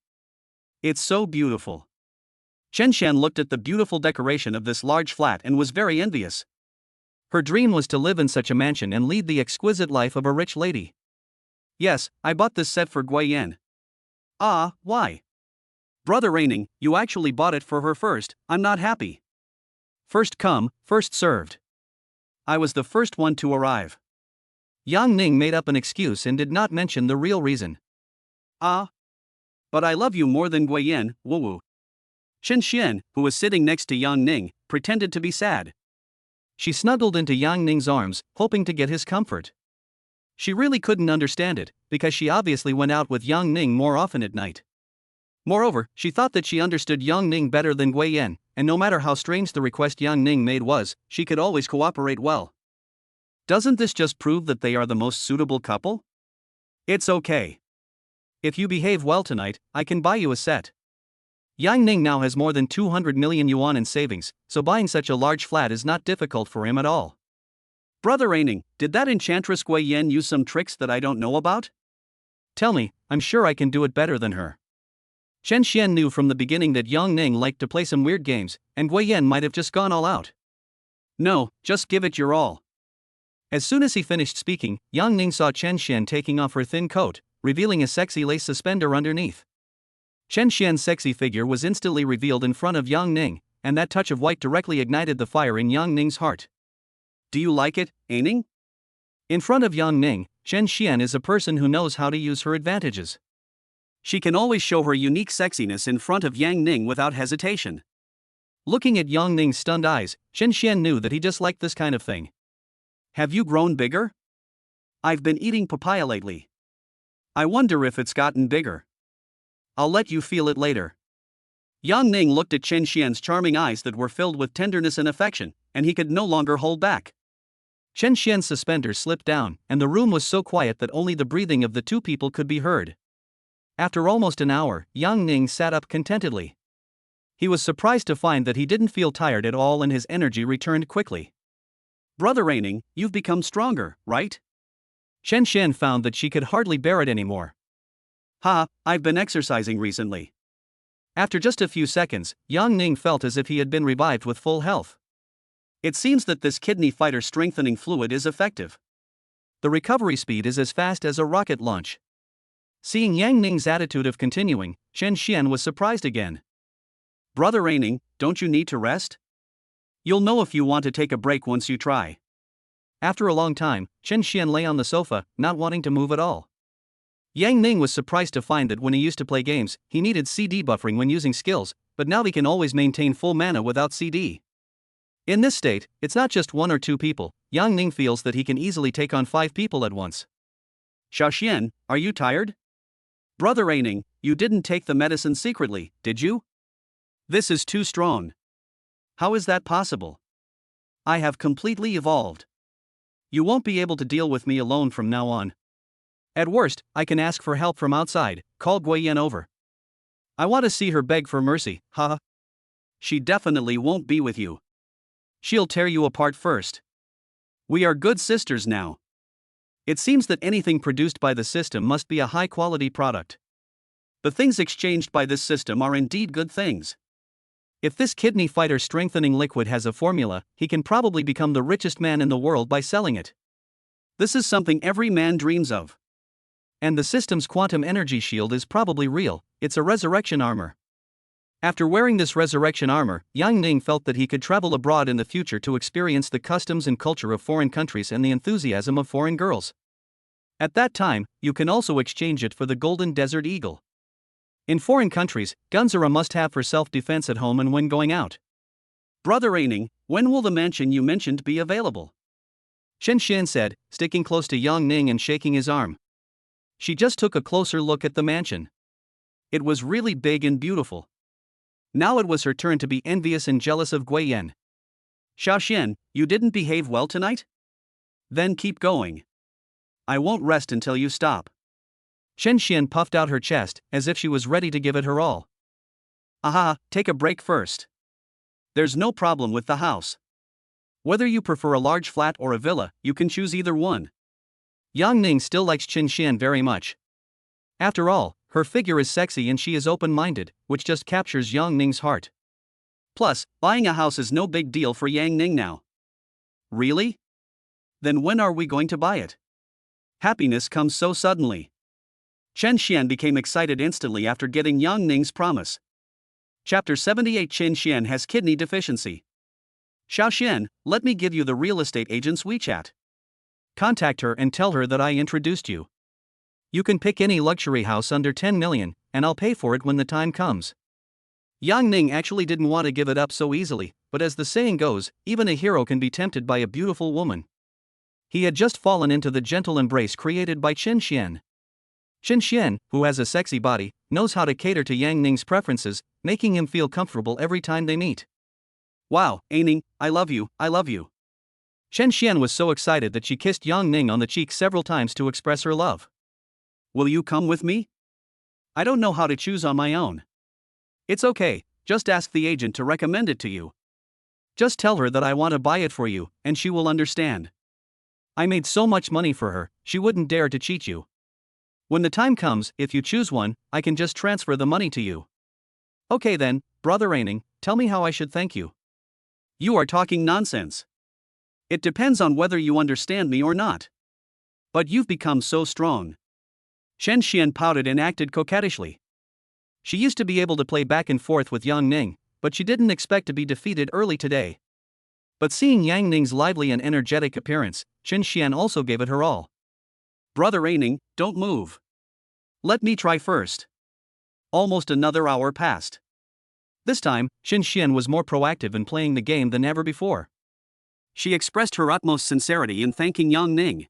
It's so beautiful. Chen Xian looked at the beautiful decoration of this large flat and was very envious. Her dream was to live in such a mansion and lead the exquisite life of a rich lady. Yes, I bought this set for Gui Yan. Ah, why? Brother Raining, you actually bought it for her first. I'm not happy. First come, first served. I was the first one to arrive. Yang Ning made up an excuse and did not mention the real reason. Ah. But I love you more than Gui Yan, woo-woo. Chen Xian, who was sitting next to Yang Ning, pretended to be sad. She snuggled into Yang Ning's arms, hoping to get his comfort. She really couldn't understand it, because she obviously went out with Yang Ning more often at night. Moreover, she thought that she understood Yang Ning better than Gui Yan, and no matter how strange the request Yang Ning made was, she could always cooperate well. Doesn't this just prove that they are the most suitable couple? It's okay. If you behave well tonight, I can buy you a set. Yang Ning now has more than 200 million yuan in savings, so buying such a large flat is not difficult for him at all. Brother Raining, did that enchantress Gui Yan use some tricks that I don't know about? Tell me, I'm sure I can do it better than her. Chen Xian knew from the beginning that Yang Ning liked to play some weird games, and Gui Yan might have just gone all out. No, just give it your all. As soon as he finished speaking, Yang Ning saw Chen Xian taking off her thin coat, revealing a sexy lace suspender underneath. Chen Xian's sexy figure was instantly revealed in front of Yang Ning, and that touch of white directly ignited the fire in Yang Ning's heart. Do you like it, Ning? In front of Yang Ning, Chen Xian is a person who knows how to use her advantages. She can always show her unique sexiness in front of Yang Ning without hesitation. Looking at Yang Ning's stunned eyes, Chen Xian knew that he just liked this kind of thing. Have you grown bigger? I've been eating papaya lately. I wonder if it's gotten bigger. I'll let you feel it later. Yang Ning looked at Chen Xian's charming eyes that were filled with tenderness and affection, and he could no longer hold back. Chen Xian's suspenders slipped down, and the room was so quiet that only the breathing of the two people could be heard. After almost an hour, Yang Ning sat up contentedly. He was surprised to find that he didn't feel tired at all and his energy returned quickly. Brother Raining, you've become stronger, right? Chen Xian found that she could hardly bear it anymore. Ha, I've been exercising recently. After just a few seconds, Yang Ning felt as if he had been revived with full health. It seems that this kidney fighter strengthening fluid is effective. The recovery speed is as fast as a rocket launch. Seeing Yang Ning's attitude of continuing, Chen Xian was surprised again. Brother Raining, don't you need to rest? You'll know if you want to take a break once you try. After a long time, Chen Xian lay on the sofa, not wanting to move at all. Yang Ning was surprised to find that when he used to play games, he needed CD buffering when using skills, but now he can always maintain full mana without CD. In this state, it's not just one or two people. Yang Ning feels that he can easily take on 5 people at once. Xiaoxian, are you tired? Brother Raining, you didn't take the medicine secretly, did you? This is too strong. How is that possible? I have completely evolved. You won't be able to deal with me alone from now on. At worst, I can ask for help from outside. Call Gui Yan over. I want to see her beg for mercy, haha. She definitely won't be with you. She'll tear you apart first. We are good sisters now. It seems that anything produced by the system must be a high-quality product. The things exchanged by this system are indeed good things. If this kidney fighter strengthening liquid has a formula, he can probably become the richest man in the world by selling it. This is something every man dreams of. And the system's quantum energy shield is probably real. It's a resurrection armor. After wearing this resurrection armor, Yang Ning felt that he could travel abroad in the future to experience the customs and culture of foreign countries and the enthusiasm of foreign girls. At that time, you can also exchange it for the Golden Desert Eagle. In foreign countries, guns are a must-have for self-defense at home and when going out. Brother Raining, when will the mansion you mentioned be available? Chen Xian said, sticking close to Yang Ning and shaking his arm. She just took a closer look at the mansion. It was really big and beautiful. Now it was her turn to be envious and jealous of Gui Yan. Xiaoxian, you didn't behave well tonight? Then keep going. I won't rest until you stop. Chen Xian puffed out her chest, as if she was ready to give it her all. Aha, take a break first. There's no problem with the house. Whether you prefer a large flat or a villa, you can choose either one. Yang Ning still likes Chen Xian very much. After all, her figure is sexy and she is open-minded, which just captures Yang Ning's heart. Plus, buying a house is no big deal for Yang Ning now. Really? Then when are we going to buy it? Happiness comes so suddenly. Chen Xian became excited instantly after getting Yang Ning's promise. Chapter 78 Chen Xian has kidney deficiency. Xiao Xian, let me give you the real estate agent's WeChat. Contact her and tell her that I introduced you. You can pick any luxury house under 10 million, and I'll pay for it when the time comes. Yang Ning actually didn't want to give it up so easily, but as the saying goes, even a hero can be tempted by a beautiful woman. He had just fallen into the gentle embrace created by Chen Xian. Chen Xian, who has a sexy body, knows how to cater to Yang Ning's preferences, making him feel comfortable every time they meet. Wow, Ning, I love you, I love you. Chen Xian was so excited that she kissed Yang Ning on the cheek several times to express her love. Will you come with me? I don't know how to choose on my own. It's okay, just ask the agent to recommend it to you. Just tell her that I want to buy it for you, and she will understand. I made so much money for her, she wouldn't dare to cheat you. When the time comes, if you choose one, I can just transfer the money to you. Okay then, brother Ning, tell me how I should thank you. You are talking nonsense. It depends on whether you understand me or not. But you've become so strong. Chen Xian pouted and acted coquettishly. She used to be able to play back and forth with Yang Ning, but she didn't expect to be defeated early today. But seeing Yang Ning's lively and energetic appearance, Chen Xian also gave it her all. Brother Ning, don't move. Let me try first. Almost another hour passed. This time, Chen Xian was more proactive in playing the game than ever before. She expressed her utmost sincerity in thanking Yang Ning.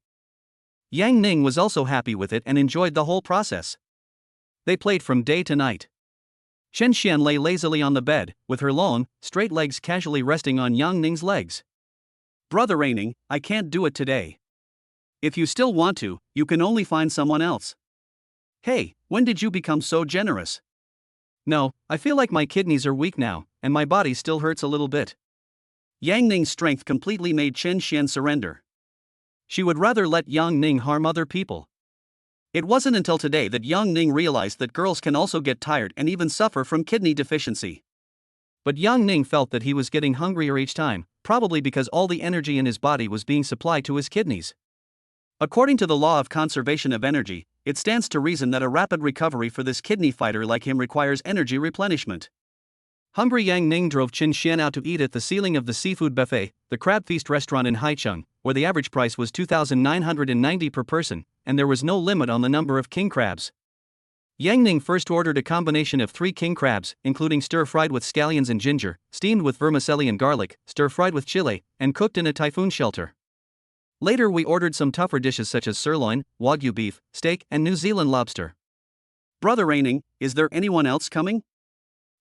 Yang Ning was also happy with it and enjoyed the whole process. They played from day to night. Chen Xian lay lazily on the bed, with her long, straight legs casually resting on Yang Ning's legs. Brother Ning, I can't do it today. If you still want to, you can only find someone else. Hey, when did you become so generous? No, I feel like my kidneys are weak now, and my body still hurts a little bit. Yang Ning's strength completely made Chen Xian surrender. She would rather let Yang Ning harm other people. It wasn't until today that Yang Ning realized that girls can also get tired and even suffer from kidney deficiency. But Yang Ning felt that he was getting hungrier each time, probably because all the energy in his body was being supplied to his kidneys. According to the law of conservation of energy, it stands to reason that a rapid recovery for this kidney fighter like him requires energy replenishment. Hungry Yang Ning drove Chen Xian out to eat at the ceiling of the seafood buffet, the Crab Feast restaurant in Haicheng, where the average price was 2,990 per person, and there was no limit on the number of king crabs. Yang Ning first ordered a combination of 3 king crabs, including stir-fried with scallions and ginger, steamed with vermicelli and garlic, stir-fried with chile, and cooked in a typhoon shelter. Later we ordered some tougher dishes such as sirloin, wagyu beef, steak, and New Zealand lobster. Brother Ning, is there anyone else coming?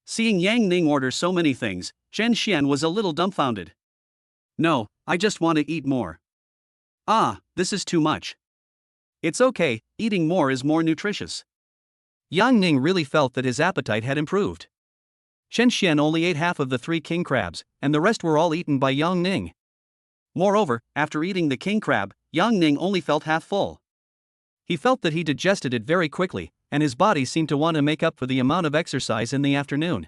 Seeing Yang Ning order so many things, Chen Xian was a little dumbfounded. No, I just want to eat more. Ah, this is too much. It's okay, eating more is more nutritious. Yang Ning really felt that his appetite had improved. Chen Xian only ate half of the 3 king crabs, and the rest were all eaten by Yang Ning. Moreover, after eating the king crab, Yang Ning only felt half full. He felt that he digested it very quickly, and his body seemed to want to make up for the amount of exercise in the afternoon.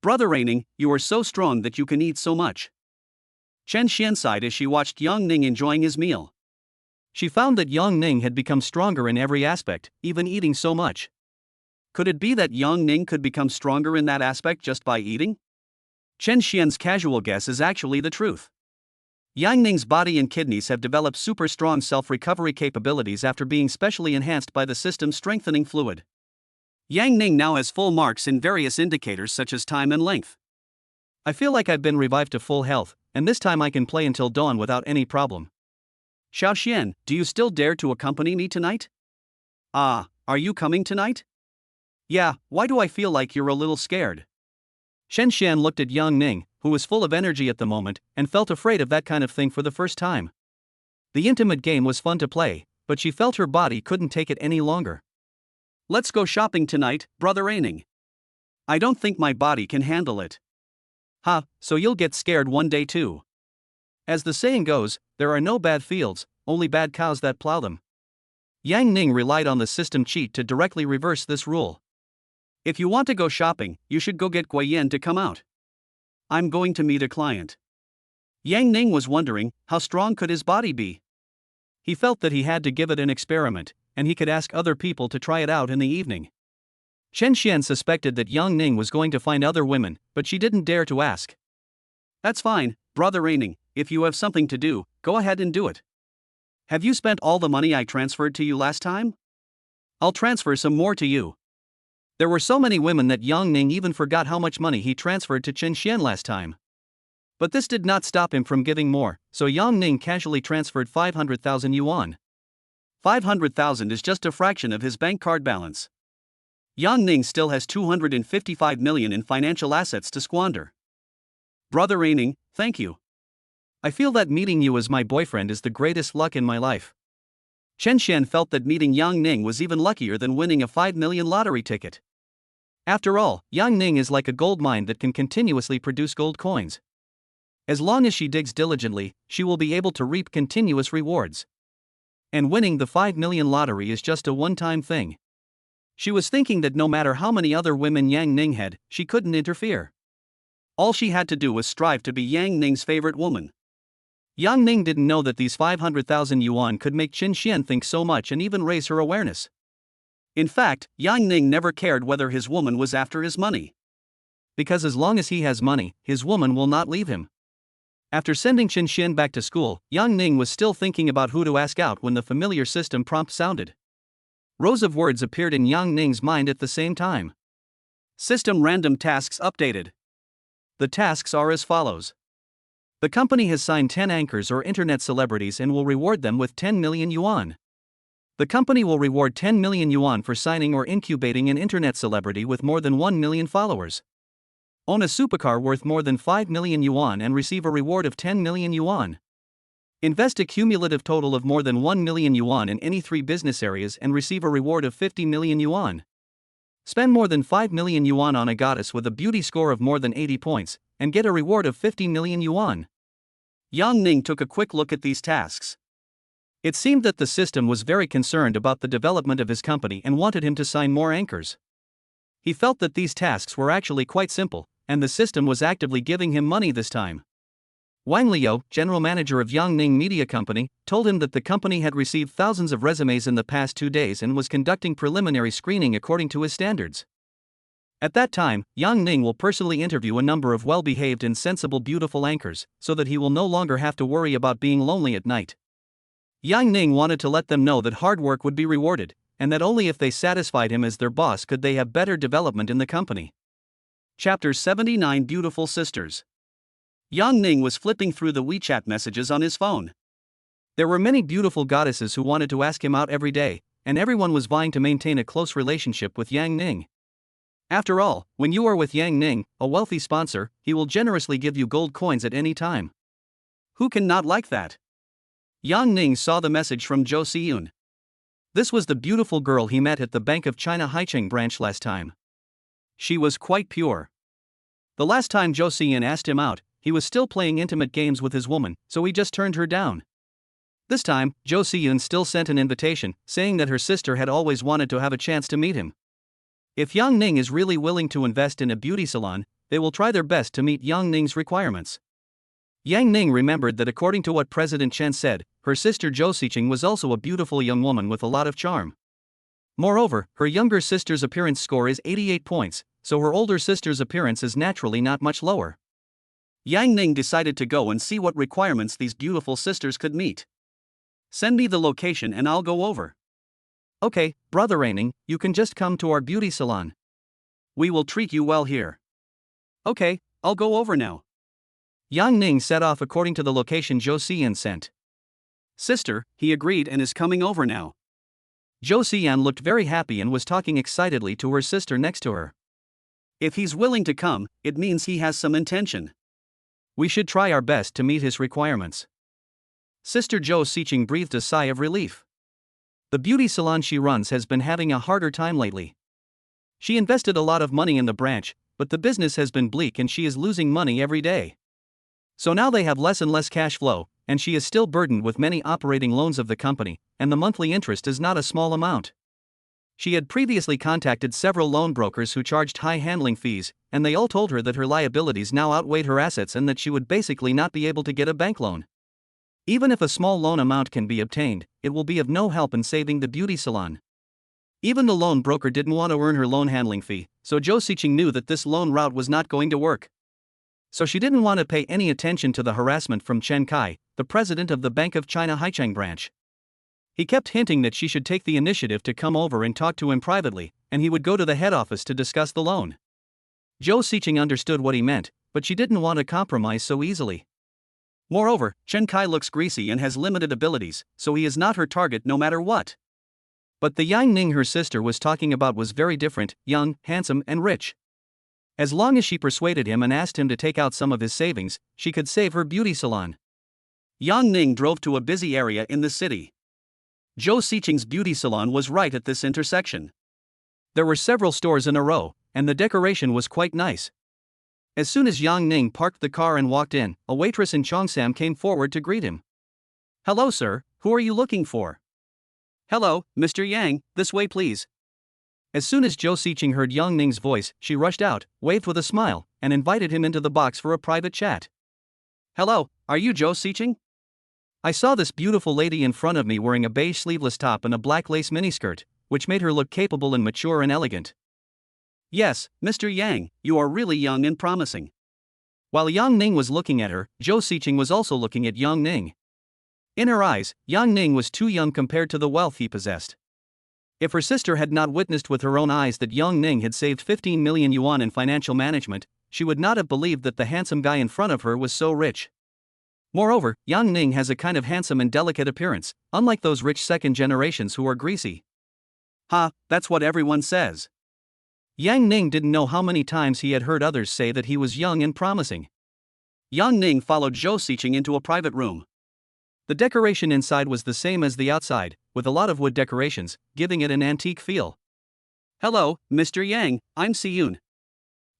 Brother Ning, you are so strong that you can eat so much. Chen Xian sighed as she watched Yang Ning enjoying his meal. She found that Yang Ning had become stronger in every aspect, even eating so much. Could it be that Yang Ning could become stronger in that aspect just by eating? Chen Xian's casual guess is actually the truth. Yang Ning's body and kidneys have developed super strong self-recovery capabilities after being specially enhanced by the system's strengthening fluid. Yang Ning now has full marks in various indicators such as time and length. I feel like I've been revived to full health, and this time I can play until dawn without any problem. Xiao Xian, do you still dare to accompany me tonight? Ah, are you coming tonight? Yeah, why do I feel like you're a little scared? Chen Xian looked at Yang Ning, who was full of energy at the moment, and felt afraid of that kind of thing for the first time. The intimate game was fun to play, but she felt her body couldn't take it any longer. Let's go shopping tonight, brother Ning. I don't think my body can handle it. Ha, so you'll get scared one day too. As the saying goes, there are no bad fields, only bad cows that plow them. Yang Ning relied on the system cheat to directly reverse this rule. If you want to go shopping, you should go get Guiyan to come out. I'm going to meet a client. Yang Ning was wondering, how strong could his body be? He felt that he had to give it an experiment, and he could ask other people to try it out in the evening. Chen Xian suspected that Yang Ning was going to find other women, but she didn't dare to ask. That's fine, brother Ning, if you have something to do, go ahead and do it. Have you spent all the money I transferred to you last time? I'll transfer some more to you. There were so many women that Yang Ning even forgot how much money he transferred to Chen Xian last time. But this did not stop him from giving more, so Yang Ning casually transferred 500,000 yuan. 500,000 is just a fraction of his bank card balance. Yang Ning still has 255 million in financial assets to squander. Brother Ning, thank you. I feel that meeting you as my boyfriend is the greatest luck in my life. Chen Xian felt that meeting Yang Ning was even luckier than winning a 5 million lottery ticket. After all, Yang Ning is like a gold mine that can continuously produce gold coins. As long as she digs diligently, she will be able to reap continuous rewards. And winning the 5 million lottery is just a one-time thing. She was thinking that no matter how many other women Yang Ning had, she couldn't interfere. All she had to do was strive to be Yang Ning's favorite woman. Yang Ning didn't know that these 500,000 yuan could make Chen Xian think so much and even raise her awareness. In fact, Yang Ning never cared whether his woman was after his money. Because as long as he has money, his woman will not leave him. After sending Chen Xian back to school, Yang Ning was still thinking about who to ask out when the familiar system prompt sounded. Rows of words appeared in Yang Ning's mind at the same time. System random tasks updated. The tasks are as follows. The company has signed 10 anchors or internet celebrities and will reward them with 10 million yuan. The company will reward 10 million yuan for signing or incubating an internet celebrity with more than 1 million followers. Own a supercar worth more than 5 million yuan and receive a reward of 10 million yuan. Invest a cumulative total of more than 1 million yuan in any 3 business areas and receive a reward of 50 million yuan. Spend more than 5 million yuan on a goddess with a beauty score of more than 80 points, and get a reward of 50 million yuan. Yang Ning took a quick look at these tasks. It seemed that the system was very concerned about the development of his company and wanted him to sign more anchors. He felt that these tasks were actually quite simple, and the system was actively giving him money this time. Wang Liu, general manager of Yang Ning Media Company, told him that the company had received thousands of resumes in the past 2 days and was conducting preliminary screening according to his standards. At that time, Yang Ning will personally interview a number of well-behaved and sensible beautiful anchors, so that he will no longer have to worry about being lonely at night. Yang Ning wanted to let them know that hard work would be rewarded, and that only if they satisfied him as their boss could they have better development in the company. Chapter 79 Beautiful Sisters. Yang Ning was flipping through the WeChat messages on his phone. There were many beautiful goddesses who wanted to ask him out every day, and everyone was vying to maintain a close relationship with Yang Ning. After all, when you are with Yang Ning, a wealthy sponsor, he will generously give you gold coins at any time. Who can not like that? Yang Ning saw the message from Zhou Xiyun. This was the beautiful girl he met at the Bank of China Haicheng branch last time. She was quite pure. The last time Zhou Xiyun asked him out, he was still playing intimate games with his woman, so he just turned her down. This time, Zhou Xiyun still sent an invitation, saying that her sister had always wanted to have a chance to meet him. If Yang Ning is really willing to invest in a beauty salon, they will try their best to meet Yang Ning's requirements. Yang Ning remembered that according to what President Chen said, her sister Zhou Xiqing was also a beautiful young woman with a lot of charm. Moreover, her younger sister's appearance score is 88 points, so her older sister's appearance is naturally not much lower. Yang Ning decided to go and see what requirements these beautiful sisters could meet. Send me the location and I'll go over. Okay, brother Ning, you can just come to our beauty salon. We will treat you well here. Okay, I'll go over now. Yang Ning set off according to the location Zhou Xiyan sent. Sister, he agreed and is coming over now. Zhou Xiyan looked very happy and was talking excitedly to her sister next to her. If he's willing to come, it means he has some intention. We should try our best to meet his requirements. Sister Zhou Xiqing breathed a sigh of relief. The beauty salon she runs has been having a harder time lately. She invested a lot of money in the branch, but the business has been bleak and she is losing money every day. So now they have less and less cash flow, and she is still burdened with many operating loans of the company, and the monthly interest is not a small amount. She had previously contacted several loan brokers who charged high handling fees, and they all told her that her liabilities now outweighed her assets and that she would basically not be able to get a bank loan. Even if a small loan amount can be obtained, it will be of no help in saving the beauty salon. Even the loan broker didn't want to earn her loan handling fee, so Zhou Xiqing knew that this loan route was not going to work. So she didn't want to pay any attention to the harassment from Chen Kai, the president of the Bank of China Haicheng branch. He kept hinting that she should take the initiative to come over and talk to him privately, and he would go to the head office to discuss the loan. Zhou Xiqing understood what he meant, but she didn't want to compromise so easily. Moreover, Chen Kai looks greasy and has limited abilities, so he is not her target no matter what. But the Yang Ning her sister was talking about was very different, young, handsome and rich. As long as she persuaded him and asked him to take out some of his savings, she could save her beauty salon. Yang Ning drove to a busy area in the city. Zhou Xiqing's beauty salon was right at this intersection. There were several stores in a row, and the decoration was quite nice. As soon as Yang Ning parked the car and walked in, a waitress in Cheongsam came forward to greet him. "Hello sir, who are you looking for?" "Hello, Mr. Yang, this way please." As soon as Zhou Xiqing heard Yang Ning's voice, she rushed out, waved with a smile, and invited him into the box for a private chat. "Hello, are you Zhou Xiqing? I saw this beautiful lady in front of me wearing a beige sleeveless top and a black lace miniskirt, which made her look capable and mature and elegant." "Yes, Mr. Yang, you are really young and promising." While Yang Ning was looking at her, Zhou Xiqing was also looking at Yang Ning. In her eyes, Yang Ning was too young compared to the wealth he possessed. If her sister had not witnessed with her own eyes that Yang Ning had saved 15 million yuan in financial management, she would not have believed that the handsome guy in front of her was so rich. Moreover, Yang Ning has a kind of handsome and delicate appearance, unlike those rich second generations who are greasy. Ha, that's what everyone says. Yang Ning didn't know how many times he had heard others say that he was young and promising. Yang Ning followed Zhou Xiqing into a private room. The decoration inside was the same as the outside, with a lot of wood decorations, giving it an antique feel. "Hello, Mr. Yang, I'm Siyun."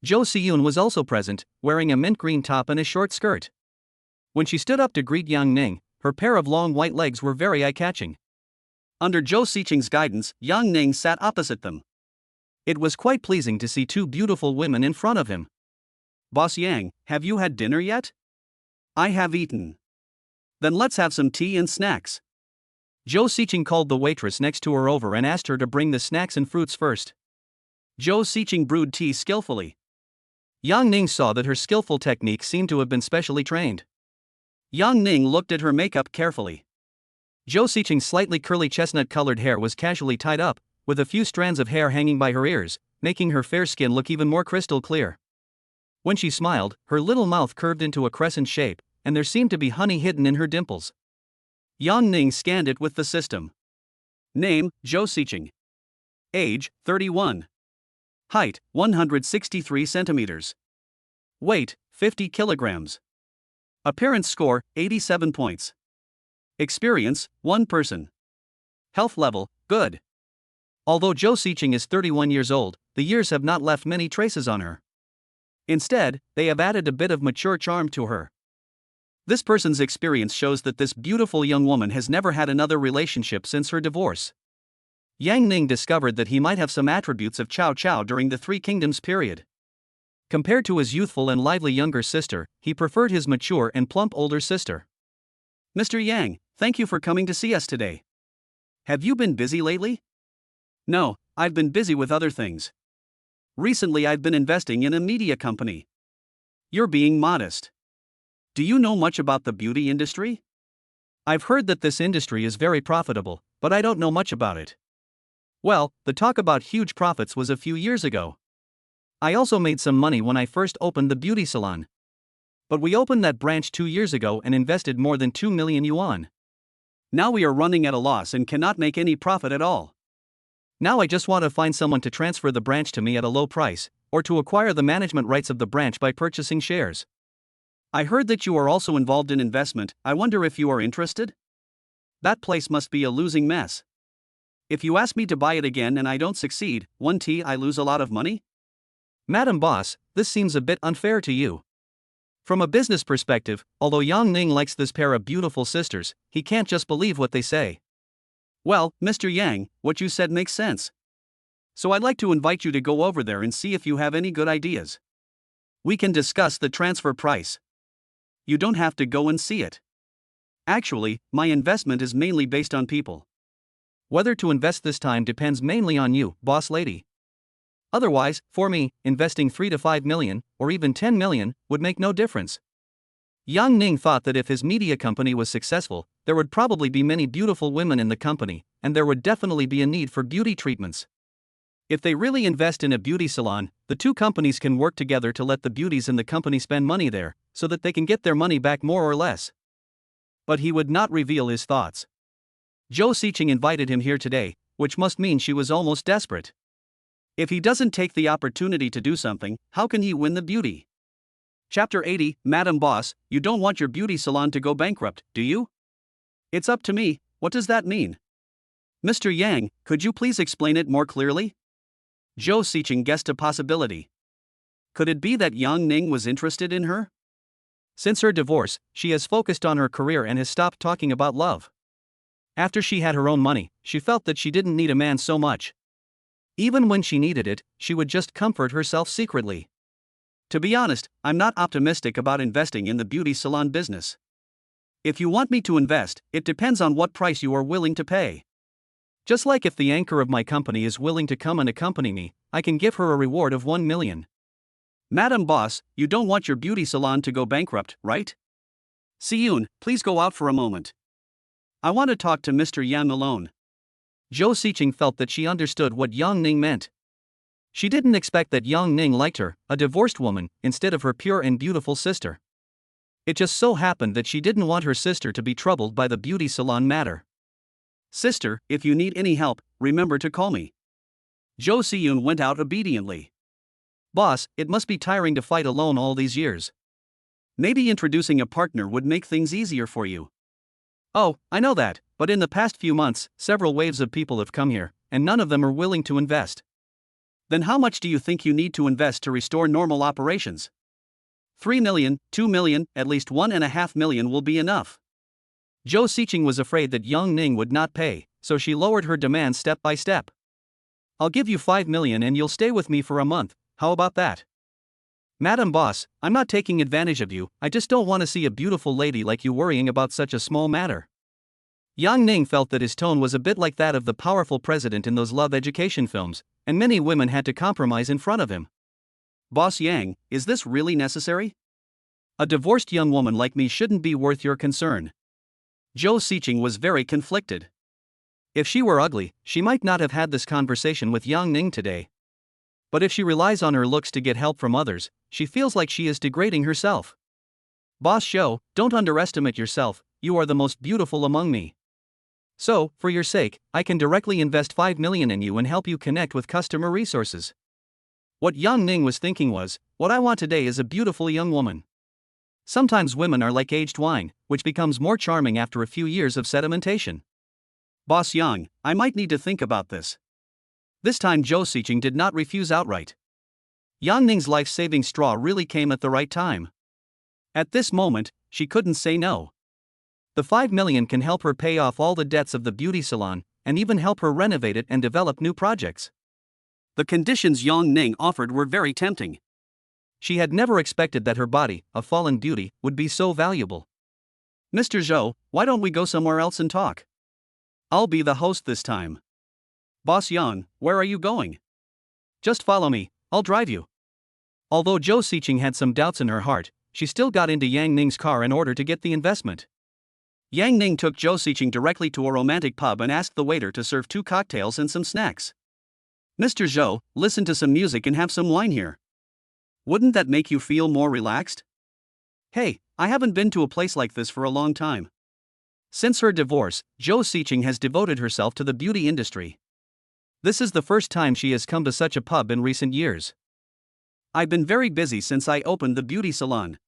Zhou Siyun was also present, wearing a mint green top and a short skirt. When she stood up to greet Yang Ning, her pair of long white legs were very eye-catching. Under Zhou Xiqing's guidance, Yang Ning sat opposite them. It was quite pleasing to see two beautiful women in front of him. "Boss Yang, have you had dinner yet?" "I have eaten." "Then let's have some tea and snacks." Zhou Xiqing called the waitress next to her over and asked her to bring the snacks and fruits first. Zhou Xiqing brewed tea skillfully. Yang Ning saw that her skillful technique seemed to have been specially trained. Yang Ning looked at her makeup carefully. Zhou Xiqing's slightly curly chestnut-colored hair was casually tied up, with a few strands of hair hanging by her ears, making her fair skin look even more crystal clear. When she smiled, her little mouth curved into a crescent shape, and there seemed to be honey hidden in her dimples. Yang Ning scanned it with the system. Name, Zhou Xiqing. Age, 31. Height, 163 centimeters. Weight, 50 kilograms. Appearance score, 87 points. Experience, 1 person. Health level, good. Although Zhou Xiqing is 31 years old, the years have not left many traces on her. Instead, they have added a bit of mature charm to her. This person's experience shows that this beautiful young woman has never had another relationship since her divorce. Yang Ning discovered that he might have some attributes of Cao Cao during the Three Kingdoms period. Compared to his youthful and lively younger sister, he preferred his mature and plump older sister. "Mr. Yang, thank you for coming to see us today. Have you been busy lately?" "No, I've been busy with other things. Recently I've been investing in a media company." "You're being modest. Do you know much about the beauty industry?" "I've heard that this industry is very profitable, but I don't know much about it." "Well, the talk about huge profits was a few years ago. I also made some money when I first opened the beauty salon. But we opened that branch 2 years ago and invested more than 2 million yuan. Now we are running at a loss and cannot make any profit at all. Now I just want to find someone to transfer the branch to me at a low price, or to acquire the management rights of the branch by purchasing shares. I heard that you are also involved in investment. I wonder if you are interested? That place must be a losing mess. If you ask me to buy it again and I don't succeed, I lose a lot of money?" "Madam Boss, this seems a bit unfair to you. From a business perspective, although Yang Ning likes this pair of beautiful sisters, he can't just believe what they say." "Well, Mr. Yang, what you said makes sense. So I'd like to invite you to go over there and see if you have any good ideas. We can discuss the transfer price. You don't have to go and see it. Actually, my investment is mainly based on people. Whether to invest this time depends mainly on you, boss lady. Otherwise, for me, investing 3 to 5 million, or even 10 million, would make no difference. Yang Ning thought that if his media company was successful, there would probably be many beautiful women in the company, and there would definitely be a need for beauty treatments. If they really invest in a beauty salon, the two companies can work together to let the beauties in the company spend money there, so that they can get their money back more or less. But he would not reveal his thoughts. Zhou Siqing invited him here today, which must mean she was almost desperate. If he doesn't take the opportunity to do something, how can he win the beauty? Chapter 80, Madam Boss, you don't want your beauty salon to go bankrupt, do you? It's up to me, what does that mean? Mr. Yang, could you please explain it more clearly? Zhou Siqing guessed a possibility. Could it be that Yang Ning was interested in her? Since her divorce, she has focused on her career and has stopped talking about love. After she had her own money, she felt that she didn't need a man so much. Even when she needed it, she would just comfort herself secretly. To be honest, I'm not optimistic about investing in the beauty salon business. If you want me to invest, it depends on what price you are willing to pay. Just like if the anchor of my company is willing to come and accompany me, I can give her a reward of 1 million. Madam Boss, you don't want your beauty salon to go bankrupt, right? Si-yoon, please go out for a moment. I want to talk to Mr. Yan alone. Zhou Siqing felt that she understood what Yang Ning meant. She didn't expect that Yang Ning liked her, a divorced woman, instead of her pure and beautiful sister. It just so happened that she didn't want her sister to be troubled by the beauty salon matter. Sister, if you need any help, remember to call me. Zhou Si-yoon went out obediently. Boss, it must be tiring to fight alone all these years. Maybe introducing a partner would make things easier for you. Oh, I know that, but in the past few months, several waves of people have come here, and none of them are willing to invest. Then how much do you think you need to invest to restore normal operations? 3 million, 2 million, at least 1.5 million will be enough. Zhou Siqing was afraid that Yang Ning would not pay, so she lowered her demands step by step. I'll give you 5 million and you'll stay with me for a month, how about that? Madam Boss, I'm not taking advantage of you, I just don't want to see a beautiful lady like you worrying about such a small matter. Yang Ning felt that his tone was a bit like that of the powerful president in those love education films, and many women had to compromise in front of him. Boss Yang, is this really necessary? A divorced young woman like me shouldn't be worth your concern. Zhou Siqing was very conflicted. If she were ugly, she might not have had this conversation with Yang Ning today. But if she relies on her looks to get help from others, she feels like she is degrading herself. Boss Zhou, don't underestimate yourself, you are the most beautiful among me. So, for your sake, I can directly invest 5 million in you and help you connect with customer resources. What Yang Ning was thinking was, what I want today is a beautiful young woman. Sometimes women are like aged wine, which becomes more charming after a few years of sedimentation. Boss Yang, I might need to think about this. This time Zhou Siqing did not refuse outright. Yang Ning's life-saving straw really came at the right time. At this moment, she couldn't say no. The 5 million can help her pay off all the debts of the beauty salon, and even help her renovate it and develop new projects. The conditions Yang Ning offered were very tempting. She had never expected that her body, a fallen beauty, would be so valuable. Mr. Zhou, why don't we go somewhere else and talk? I'll be the host this time. Boss Yang, where are you going? Just follow me, I'll drive you. Although Zhou Siqing had some doubts in her heart, she still got into Yang Ning's car in order to get the investment. Yang Ning took Zhou Siqing directly to a romantic pub and asked the waiter to serve 2 cocktails and some snacks. Mr. Zhou, listen to some music and have some wine here. Wouldn't that make you feel more relaxed? Hey, I haven't been to a place like this for a long time. Since her divorce, Zhou Siqing has devoted herself to the beauty industry. This is the first time she has come to such a pub in recent years. I've been very busy since I opened the beauty salon.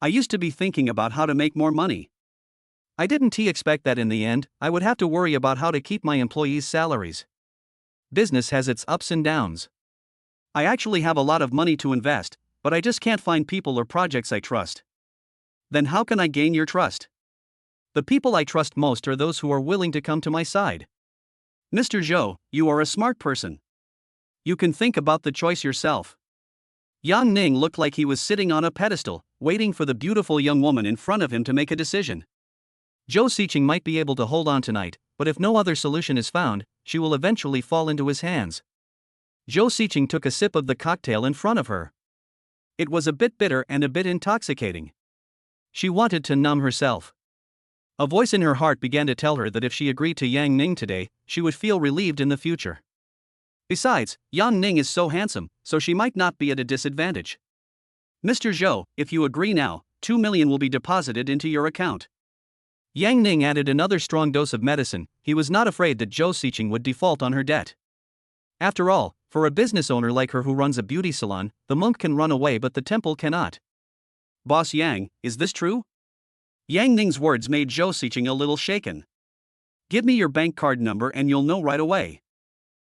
I used to be thinking about how to make more money. I didn't expect that in the end, I would have to worry about how to keep my employees' salaries. Business has its ups and downs. I actually have a lot of money to invest, but I just can't find people or projects I trust. Then how can I gain your trust? The people I trust most are those who are willing to come to my side. Mr. Zhou, you are a smart person. You can think about the choice yourself. Yang Ning looked like he was sitting on a pedestal, waiting for the beautiful young woman in front of him to make a decision. Zhou Xiqing might be able to hold on tonight, but if no other solution is found, she will eventually fall into his hands. Zhou Xiqing took a sip of the cocktail in front of her. It was a bit bitter and a bit intoxicating. She wanted to numb herself. A voice in her heart began to tell her that if she agreed to Yang Ning today, she would feel relieved in the future. Besides, Yang Ning is so handsome, so she might not be at a disadvantage. Mr. Zhou, if you agree now, 2 million will be deposited into your account. Yang Ning added another strong dose of medicine. He was not afraid that Zhou Xiqing would default on her debt. After all, for a business owner like her who runs a beauty salon, the monk can run away but the temple cannot. Boss Yang, is this true? Yang Ning's words made Zhou Xiqing a little shaken. Give me your bank card number and you'll know right away.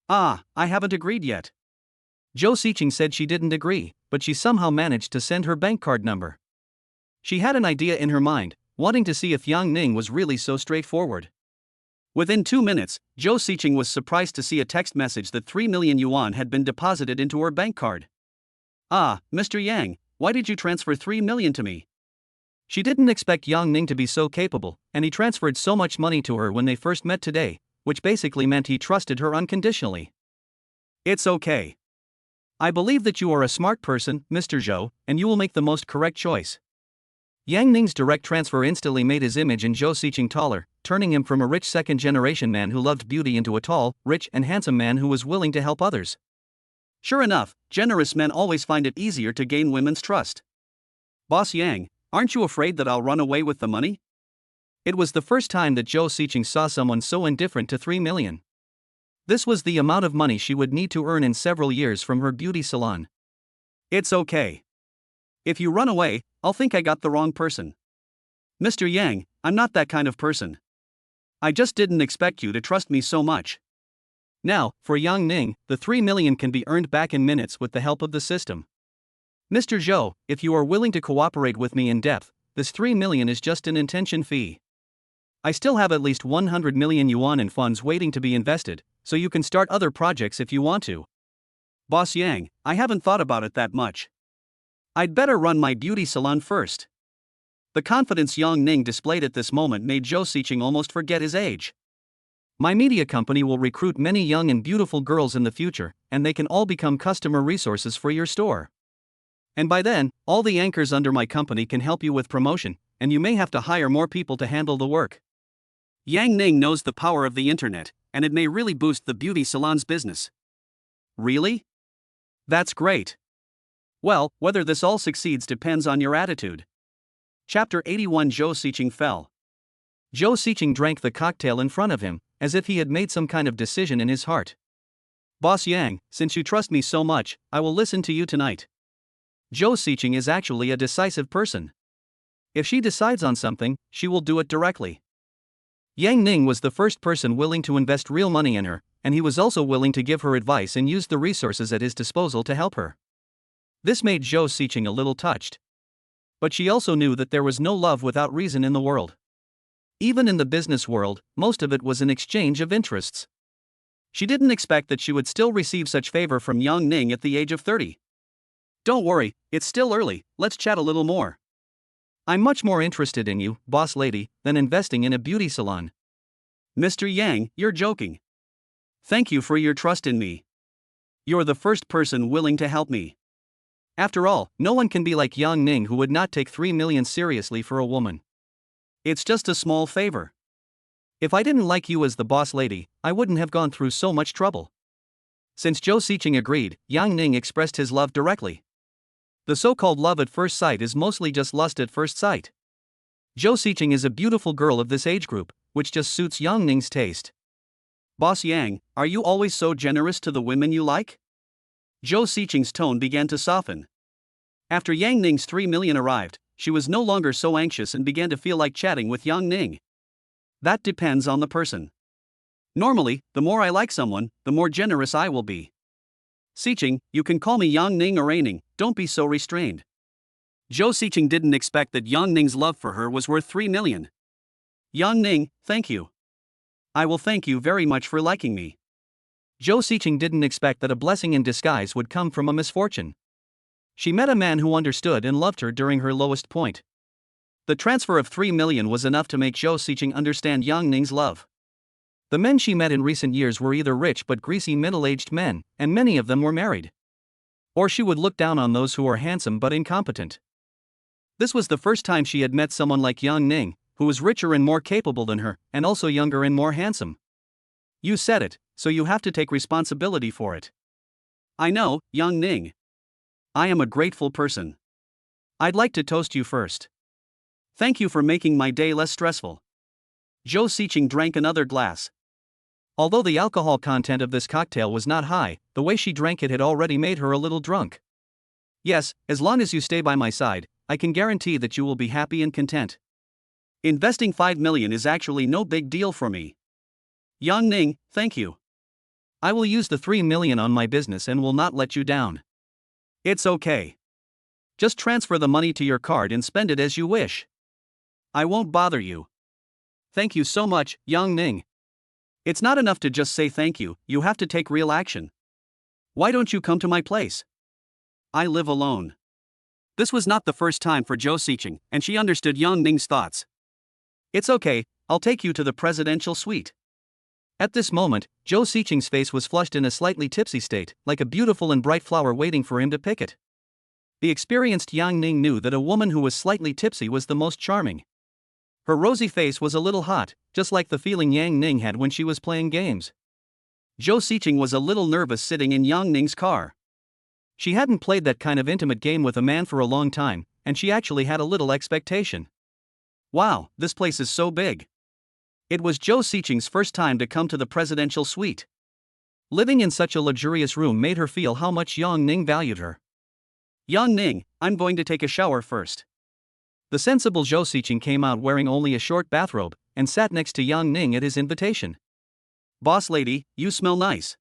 Ah, I haven't agreed yet. Zhou Xiqing said she didn't agree, but she somehow managed to send her bank card number. She had an idea in her mind, wanting to see if Yang Ning was really so straightforward. Within 2 minutes, Zhou Xiqing was surprised to see a text message that 3 million yuan had been deposited into her bank card. Ah, Mr. Yang, why did you transfer 3 million to me? She didn't expect Yang Ning to be so capable, and he transferred so much money to her when they first met today, which basically meant he trusted her unconditionally. It's okay. I believe that you are a smart person, Mr. Zhou, and you will make the most correct choice. Yang Ning's direct transfer instantly made his image in Zhou Xiqing taller, turning him from a rich second-generation man who loved beauty into a tall, rich and handsome man who was willing to help others. Sure enough, generous men always find it easier to gain women's trust. Boss Yang, aren't you afraid that I'll run away with the money? It was the first time that Zhou Xiqing saw someone so indifferent to 3 million. This was the amount of money she would need to earn in several years from her beauty salon. It's okay. If you run away, I'll think I got the wrong person. Mr. Yang, I'm not that kind of person. I just didn't expect you to trust me so much. Now, for Yang Ning, the 3 million can be earned back in minutes with the help of the system. Mr. Zhou, if you are willing to cooperate with me in depth, this 3 million is just an intention fee. I still have at least 100 million yuan in funds waiting to be invested, so you can start other projects if you want to. Boss Yang, I haven't thought about it that much. I'd better run my beauty salon first. The confidence Yang Ning displayed at this moment made Zhou Xiqing almost forget his age. My media company will recruit many young and beautiful girls in the future, and they can all become customer resources for your store. And by then, all the anchors under my company can help you with promotion, and you may have to hire more people to handle the work. Yang Ning knows the power of the internet, and it may really boost the beauty salon's business. Really? That's great. Well, whether this all succeeds depends on your attitude. Chapter 81. Zhou Xiqing fell. Zhou Xiqing drank the cocktail in front of him, as if he had made some kind of decision in his heart. Boss Yang, since you trust me so much, I will listen to you tonight. Zhou Xiqing is actually a decisive person. If she decides on something, she will do it directly. Yang Ning was the first person willing to invest real money in her, and he was also willing to give her advice and use the resources at his disposal to help her. This made Zhou Xiqing a little touched. But she also knew that there was no love without reason in the world. Even in the business world, most of it was an exchange of interests. She didn't expect that she would still receive such favor from Yang Ning at the age of 30. Don't worry, it's still early, let's chat a little more. I'm much more interested in you, boss lady, than investing in a beauty salon. Mr. Yang, you're joking. Thank you for your trust in me. You're the first person willing to help me. After all, no one can be like Yang Ning who would not take 3 million seriously for a woman. It's just a small favor. If I didn't like you as the boss lady, I wouldn't have gone through so much trouble. Since Zhou Xiqing agreed, Yang Ning expressed his love directly. The so-called love at first sight is mostly just lust at first sight. Zhou Xiqing is a beautiful girl of this age group, which just suits Yang Ning's taste. Boss Yang, are you always so generous to the women you like? Zhou Xiqing's tone began to soften. After Yang Ning's 3 million arrived, she was no longer so anxious and began to feel like chatting with Yang Ning. That depends on the person. Normally, the more I like someone, the more generous I will be. Xiqing, you can call me Yang Ning or Ning, don't be so restrained. Zhou Xiqing didn't expect that Yang Ning's love for her was worth 3 million. Yang Ning, thank you. I will thank you very much for liking me. Zhou Siqing didn't expect that a blessing in disguise would come from a misfortune. She met a man who understood and loved her during her lowest point. The transfer of 3 million was enough to make Zhou Siqing understand Yang Ning's love. The men she met in recent years were either rich but greasy middle-aged men, and many of them were married. Or she would look down on those who were handsome but incompetent. This was the first time she had met someone like Yang Ning, who was richer and more capable than her, and also younger and more handsome. You said it, so you have to take responsibility for it. I know, Yang Ning. I am a grateful person. I'd like to toast you first. Thank you for making my day less stressful. Zhou Siqing drank another glass. Although the alcohol content of this cocktail was not high, the way she drank it had already made her a little drunk. Yes, as long as you stay by my side, I can guarantee that you will be happy and content. Investing 5 million is actually no big deal for me. Yang Ning, thank you. I will use the 3 million on my business and will not let you down. It's okay. Just transfer the money to your card and spend it as you wish. I won't bother you. Thank you so much, Yang Ning. It's not enough to just say thank you, you have to take real action. Why don't you come to my place? I live alone. This was not the first time for Zhou Siqing, and she understood Yang Ning's thoughts. It's okay, I'll take you to the presidential suite. At this moment, Zhou Siqing's face was flushed in a slightly tipsy state, like a beautiful and bright flower waiting for him to pick it. The experienced Yang Ning knew that a woman who was slightly tipsy was the most charming. Her rosy face was a little hot, just like the feeling Yang Ning had when she was playing games. Zhou Siqing was a little nervous sitting in Yang Ning's car. She hadn't played that kind of intimate game with a man for a long time, and she actually had a little expectation. Wow, this place is so big. It was Zhou Siqing's first time to come to the presidential suite. Living in such a luxurious room made her feel how much Yang Ning valued her. Yang Ning, I'm going to take a shower first. The sensible Zhou Siqing came out wearing only a short bathrobe, and sat next to Yang Ning at his invitation. Boss lady, you smell nice.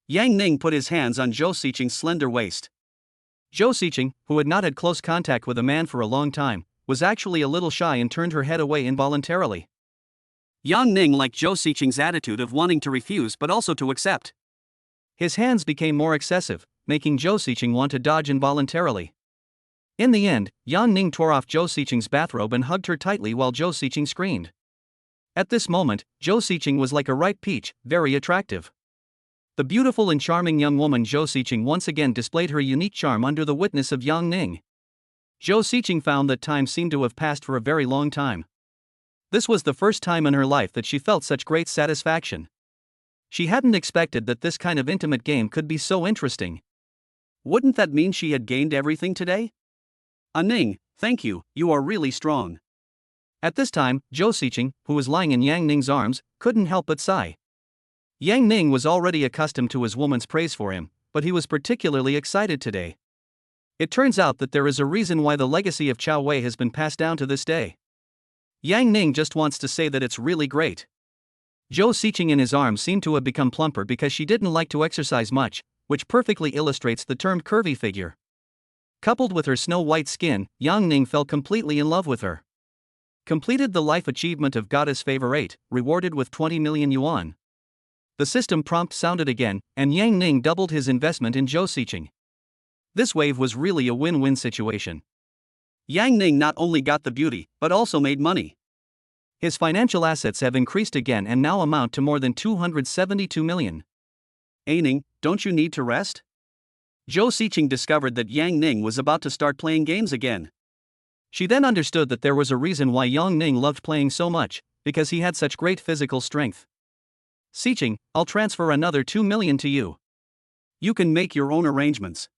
Yang Ning put his hands on Zhou Siqing's slender waist. Zhou Siqing, who had not had close contact with a man for a long time, was actually a little shy and turned her head away involuntarily. Yang Ning liked Zhou Siqing's attitude of wanting to refuse but also to accept. His hands became more excessive, making Zhou Siqing want to dodge involuntarily. In the end, Yang Ning tore off Zhou Siqing's bathrobe and hugged her tightly while Zhou Siqing screamed. At this moment, Zhou Siqing was like a ripe peach, very attractive. The beautiful and charming young woman Zhou Siqing once again displayed her unique charm under the witness of Yang Ning. Zhou Siqing found that time seemed to have passed for a very long time. This was the first time in her life that she felt such great satisfaction. She hadn't expected that this kind of intimate game could be so interesting. Wouldn't that mean she had gained everything today? Ning, thank you, you are really strong. At this time, Zhou Siqing, who was lying in Yang Ning's arms, couldn't help but sigh. Yang Ning was already accustomed to his woman's praise for him, but he was particularly excited today. It turns out that there is a reason why the legacy of Chao Wei has been passed down to this day. Yang Ning just wants to say that it's really great. Zhou Siqing in his arms seemed to have become plumper because she didn't like to exercise much, which perfectly illustrates the term curvy figure. Coupled with her snow-white skin, Yang Ning fell completely in love with her. Completed the life achievement of Goddess Favor 8, rewarded with 20 million yuan. The system prompt sounded again, and Yang Ning doubled his investment in Zhou Siqing. This wave was really a win-win situation. Yang Ning not only got the beauty, but also made money. His financial assets have increased again and now amount to more than 272 million. Ning, don't you need to rest? Zhou Siqing discovered that Yang Ning was about to start playing games again. She then understood that there was a reason why Yang Ning loved playing so much, because he had such great physical strength. Siqing, I'll transfer another 2 million to you. You can make your own arrangements.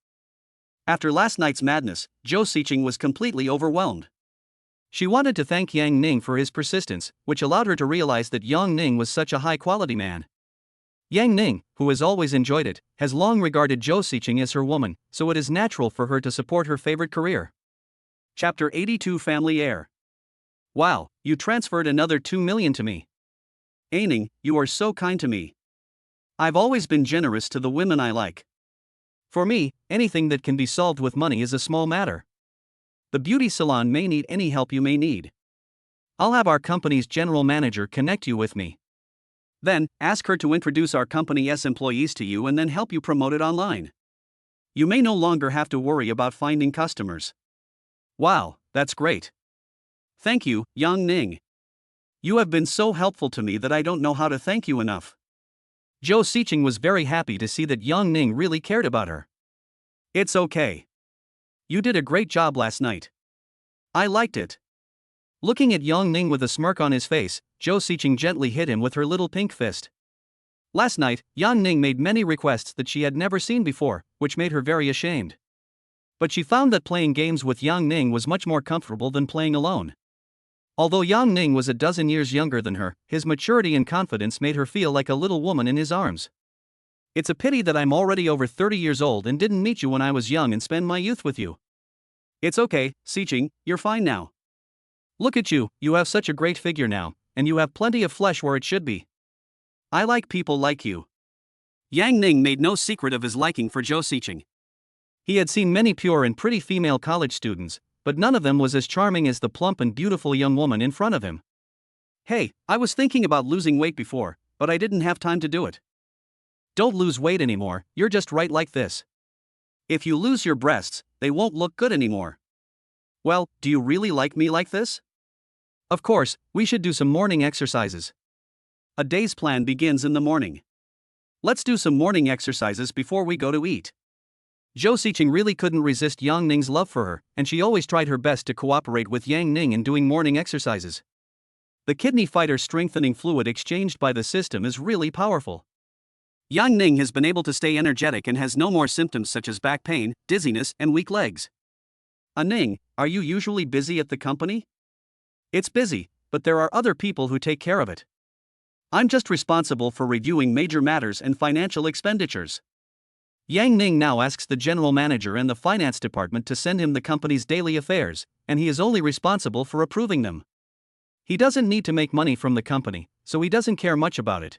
After last night's madness, Zhou Siqing was completely overwhelmed. She wanted to thank Yang Ning for his persistence, which allowed her to realize that Yang Ning was such a high-quality man. Yang Ning, who has always enjoyed it, has long regarded Zhou Siqing as her woman, so it is natural for her to support her favorite career. Chapter 82 Family Heir. Wow, you transferred another 2 million to me. Ning, you are so kind to me. I've always been generous to the women I like. For me, anything that can be solved with money is a small matter. The beauty salon may need any help you may need. I'll have our company's general manager connect you with me. Then, ask her to introduce our company's employees to you and then help you promote it online. You may no longer have to worry about finding customers. Wow, that's great. Thank you, Yang Ning. You have been so helpful to me that I don't know how to thank you enough. Zhou Xiqing was very happy to see that Yang Ning really cared about her. It's okay. You did a great job last night. I liked it. Looking at Yang Ning with a smirk on his face, Zhou Xiqing gently hit him with her little pink fist. Last night, Yang Ning made many requests that she had never seen before, which made her very ashamed. But she found that playing games with Yang Ning was much more comfortable than playing alone. Although Yang Ning was a dozen years younger than her, his maturity and confidence made her feel like a little woman in his arms. It's a pity that I'm already over 30 years old and didn't meet you when I was young and spend my youth with you. It's okay, Xiqing, you're fine now. Look at you, you have such a great figure now, and you have plenty of flesh where it should be. I like people like you. Yang Ning made no secret of his liking for Zhou Xiqing. He had seen many pure and pretty female college students, but none of them was as charming as the plump and beautiful young woman in front of him. Hey, I was thinking about losing weight before, but I didn't have time to do it. Don't lose weight anymore, you're just right like this. If you lose your breasts, they won't look good anymore. Well, do you really like me like this? Of course, we should do some morning exercises. A day's plan begins in the morning. Let's do some morning exercises before we go to eat. Zhou Xiqing really couldn't resist Yang Ning's love for her, and she always tried her best to cooperate with Yang Ning in doing morning exercises. The kidney fighter strengthening fluid exchanged by the system is really powerful. Yang Ning has been able to stay energetic and has no more symptoms such as back pain, dizziness, and weak legs. Ning, are you usually busy at the company? It's busy, but there are other people who take care of it. I'm just responsible for reviewing major matters and financial expenditures. Yang Ning now asks the general manager and the finance department to send him the company's daily affairs, and he is only responsible for approving them. He doesn't need to make money from the company, so he doesn't care much about it.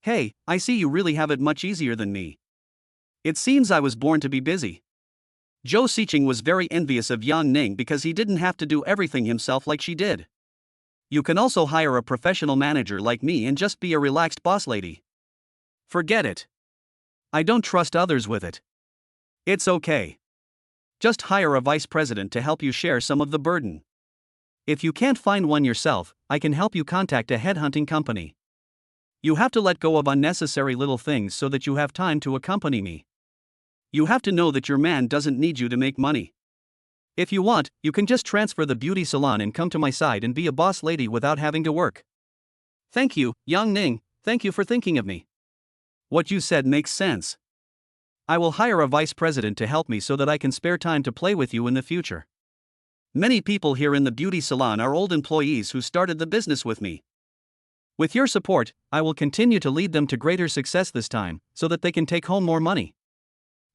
Hey, I see you really have it much easier than me. It seems I was born to be busy. Zhou Xiqing was very envious of Yang Ning because he didn't have to do everything himself like she did. You can also hire a professional manager like me and just be a relaxed boss lady. Forget it. I don't trust others with it. It's okay. Just hire a vice president to help you share some of the burden. If you can't find one yourself, I can help you contact a headhunting company. You have to let go of unnecessary little things so that you have time to accompany me. You have to know that your man doesn't need you to make money. If you want, you can just transfer the beauty salon and come to my side and be a boss lady without having to work. Thank you, Yang Ning, thank you for thinking of me. What you said makes sense. I will hire a vice president to help me so that I can spare time to play with you in the future. Many people here in the beauty salon are old employees who started the business with me. With your support, I will continue to lead them to greater success this time, so that they can take home more money.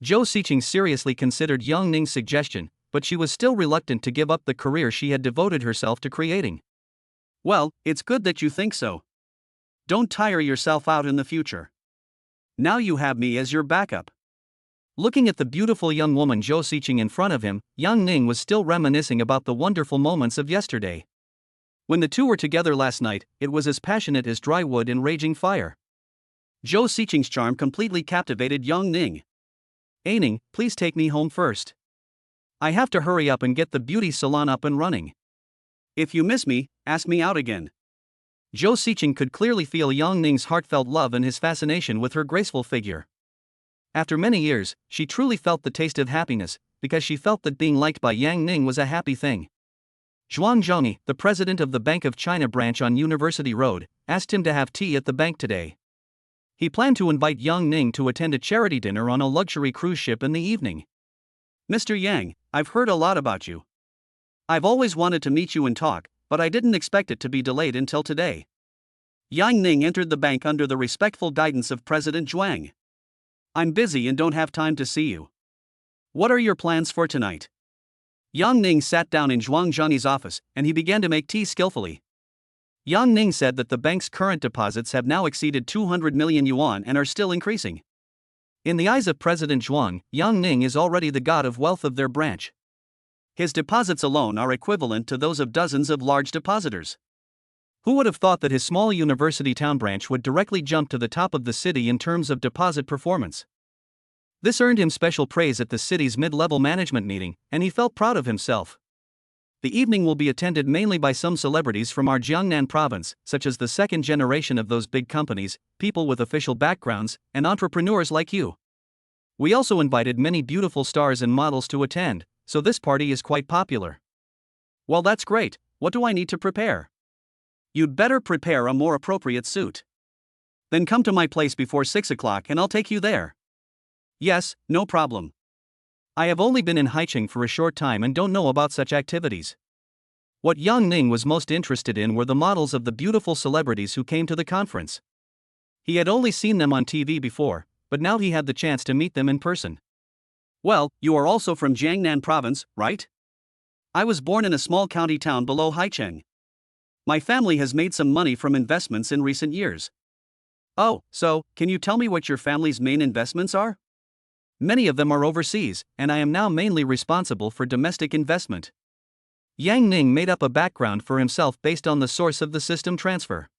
Zhou Xiqing seriously considered Yang Ning's suggestion, but she was still reluctant to give up the career she had devoted herself to creating. Well, it's good that you think so. Don't tire yourself out in the future. Now you have me as your backup. Looking at the beautiful young woman Zhou Xiqing in front of him, Yang Ning was still reminiscing about the wonderful moments of yesterday. When the two were together last night, it was as passionate as dry wood in raging fire. Zhou Xiqing's charm completely captivated Yang Ning. Ning, please take me home first. I have to hurry up and get the beauty salon up and running. If you miss me, ask me out again. Zhou Xiqing could clearly feel Yang Ning's heartfelt love and his fascination with her graceful figure. After many years, she truly felt the taste of happiness, because she felt that being liked by Yang Ning was a happy thing. Zhuang Zhongyi, the president of the Bank of China branch on University Road, asked him to have tea at the bank today. He planned to invite Yang Ning to attend a charity dinner on a luxury cruise ship in the evening. Mr. Yang, I've heard a lot about you. I've always wanted to meet you and talk, but I didn't expect it to be delayed until today. Yang Ning entered the bank under the respectful guidance of President Zhuang. I'm busy and don't have time to see you. What are your plans for tonight? Yang Ning sat down in Zhuang Zhongyi's office, and he began to make tea skillfully. Yang Ning said that the bank's current deposits have now exceeded 200 million yuan and are still increasing. In the eyes of President Zhuang, Yang Ning is already the god of wealth of their branch. His deposits alone are equivalent to those of dozens of large depositors. Who would have thought that his small university town branch would directly jump to the top of the city in terms of deposit performance? This earned him special praise at the city's mid-level management meeting, and he felt proud of himself. The evening will be attended mainly by some celebrities from our Jiangnan province, such as the second generation of those big companies, people with official backgrounds, and entrepreneurs like you. We also invited many beautiful stars and models to attend, so this party is quite popular. Well, that's great. What do I need to prepare? You'd better prepare a more appropriate suit. Then come to my place before 6 o'clock and I'll take you there. Yes, no problem. I have only been in Haicheng for a short time and don't know about such activities. What Yang Ning was most interested in were the models of the beautiful celebrities who came to the conference. He had only seen them on TV before, but now he had the chance to meet them in person. Well, you are also from Jiangnan province, right? I was born in a small county town below Haicheng. My family has made some money from investments in recent years. Oh, so, can you tell me what your family's main investments are? Many of them are overseas, and I am now mainly responsible for domestic investment. Yang Ning made up a background for himself based on the source of the system transfer.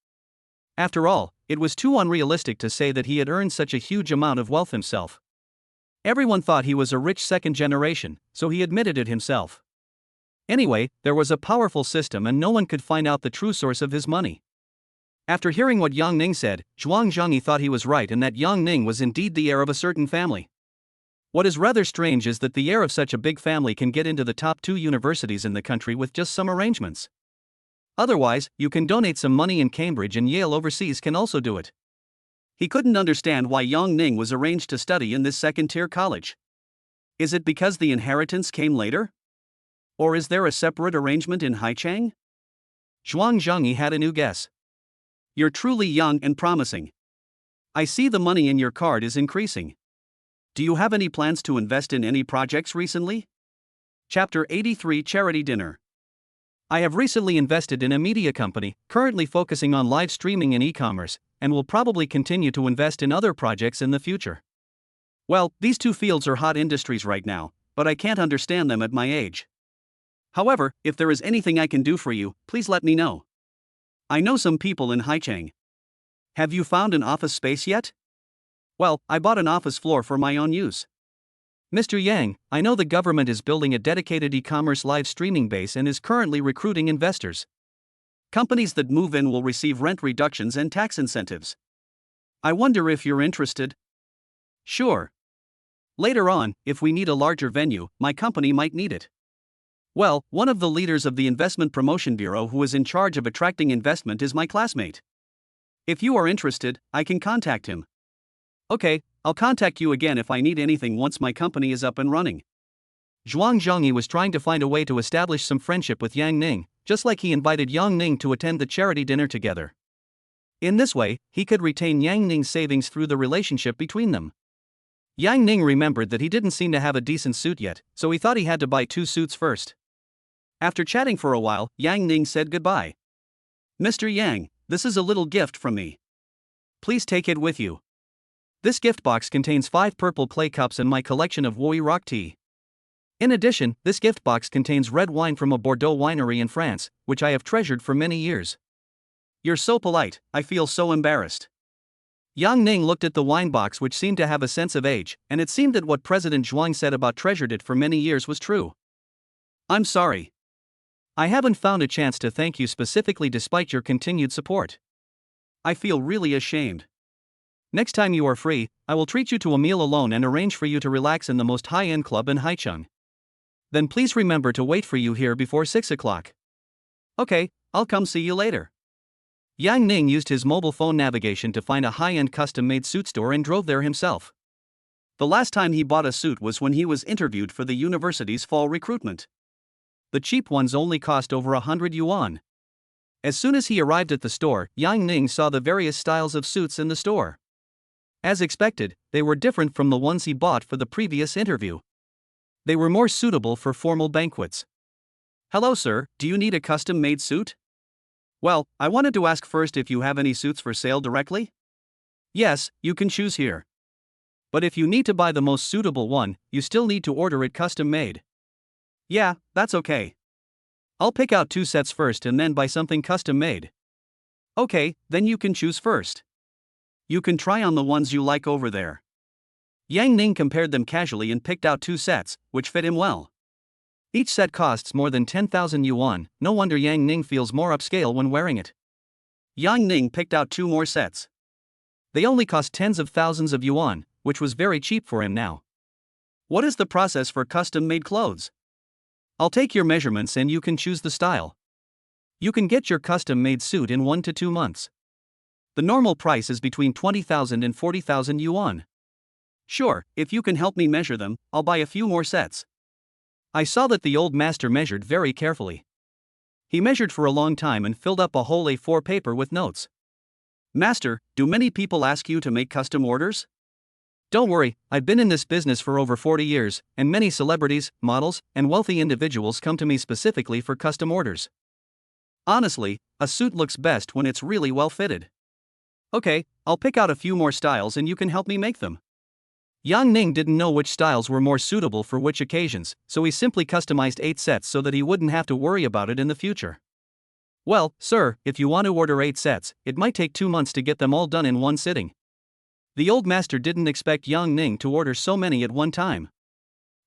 After all, it was too unrealistic to say that he had earned such a huge amount of wealth himself. Everyone thought he was a rich second generation, so he admitted it himself. Anyway, there was a powerful system and no one could find out the true source of his money. After hearing what Yang Ning said, Zhuang Zhengyi thought he was right and that Yang Ning was indeed the heir of a certain family. What is rather strange is that the heir of such a big family can get into the top 2 universities in the country with just some arrangements. Otherwise, you can donate some money and Cambridge and Yale overseas can also do it. He couldn't understand why Yang Ning was arranged to study in this second-tier college. Is it because the inheritance came later? Or is there a separate arrangement in Haicheng? Zhuang Zhengyi had a new guess. You're truly young and promising. I see the money in your card is increasing. Do you have any plans to invest in any projects recently? Chapter 83 Charity Dinner. I have recently invested in a media company, currently focusing on live streaming and e-commerce, and will probably continue to invest in other projects in the future. Well, these 2 fields are hot industries right now, but I can't understand them at my age. However, if there is anything I can do for you, please let me know. I know some people in Haicheng. Have you found an office space yet? Well, I bought an office floor for my own use. Mr. Yang, I know the government is building a dedicated e-commerce live streaming base and is currently recruiting investors. Companies that move in will receive rent reductions and tax incentives. I wonder if you're interested. Sure. Later on, if we need a larger venue, my company might need it. Well, one of the leaders of the Investment Promotion Bureau who is in charge of attracting investment is my classmate. If you are interested, I can contact him. Okay, I'll contact you again if I need anything once my company is up and running. Zhuang Zhengyi was trying to find a way to establish some friendship with Yang Ning, just like he invited Yang Ning to attend the charity dinner together. In this way, he could retain Yang Ning's savings through the relationship between them. Yang Ning remembered that he didn't seem to have a decent suit yet, so he thought he had to buy 2 suits first. After chatting for a while, Yang Ning said goodbye. Mr. Yang, this is a little gift from me. Please take it with you. This gift box contains 5 purple clay cups and my collection of Woi rock tea. In addition, this gift box contains red wine from a Bordeaux winery in France, which I have treasured for many years. You're so polite, I feel so embarrassed. Yang Ning looked at the wine box, which seemed to have a sense of age, and it seemed that what President Zhuang said about treasured it for many years was true. I'm sorry. I haven't found a chance to thank you specifically despite your continued support. I feel really ashamed. Next time you are free, I will treat you to a meal alone and arrange for you to relax in the most high-end club in Haicheng. Then please remember to wait for you here before 6 o'clock. Okay, I'll come see you later. Yang Ning used his mobile phone navigation to find a high-end custom-made suit store and drove there himself. The last time he bought a suit was when he was interviewed for the university's fall recruitment. The cheap ones only cost over 100 yuan. As soon as he arrived at the store, Yang Ning saw the various styles of suits in the store. As expected, they were different from the ones he bought for the previous interview. They were more suitable for formal banquets. Hello sir, do you need a custom-made suit? Well, I wanted to ask first if you have any suits for sale directly? Yes, you can choose here. But if you need to buy the most suitable one, you still need to order it custom-made. Yeah, that's okay. I'll pick out 2 sets first and then buy something custom-made. Okay, then you can choose first. You can try on the ones you like over there. Yang Ning compared them casually and picked out 2 sets, which fit him well. Each set costs more than 10,000 yuan, no wonder Yang Ning feels more upscale when wearing it. Yang Ning picked out 2 more sets. They only cost tens of thousands of yuan, which was very cheap for him now. What is the process for custom-made clothes? I'll take your measurements and you can choose the style. You can get your custom-made suit in 1 to 2 months. The normal price is between 20,000 and 40,000 yuan. Sure, if you can help me measure them, I'll buy a few more sets. I saw that the old master measured very carefully. He measured for a long time and filled up a whole A4 paper with notes. Master, do many people ask you to make custom orders? Don't worry, I've been in this business for over 40 years, and many celebrities, models, and wealthy individuals come to me specifically for custom orders. Honestly, a suit looks best when it's really well fitted. Okay, I'll pick out a few more styles and you can help me make them. Yang Ning didn't know which styles were more suitable for which occasions, so he simply customized 8 sets so that he wouldn't have to worry about it in the future. Well, sir, if you want to order 8 sets, it might take 2 months to get them all done in one sitting. The old master didn't expect Yang Ning to order so many at one time.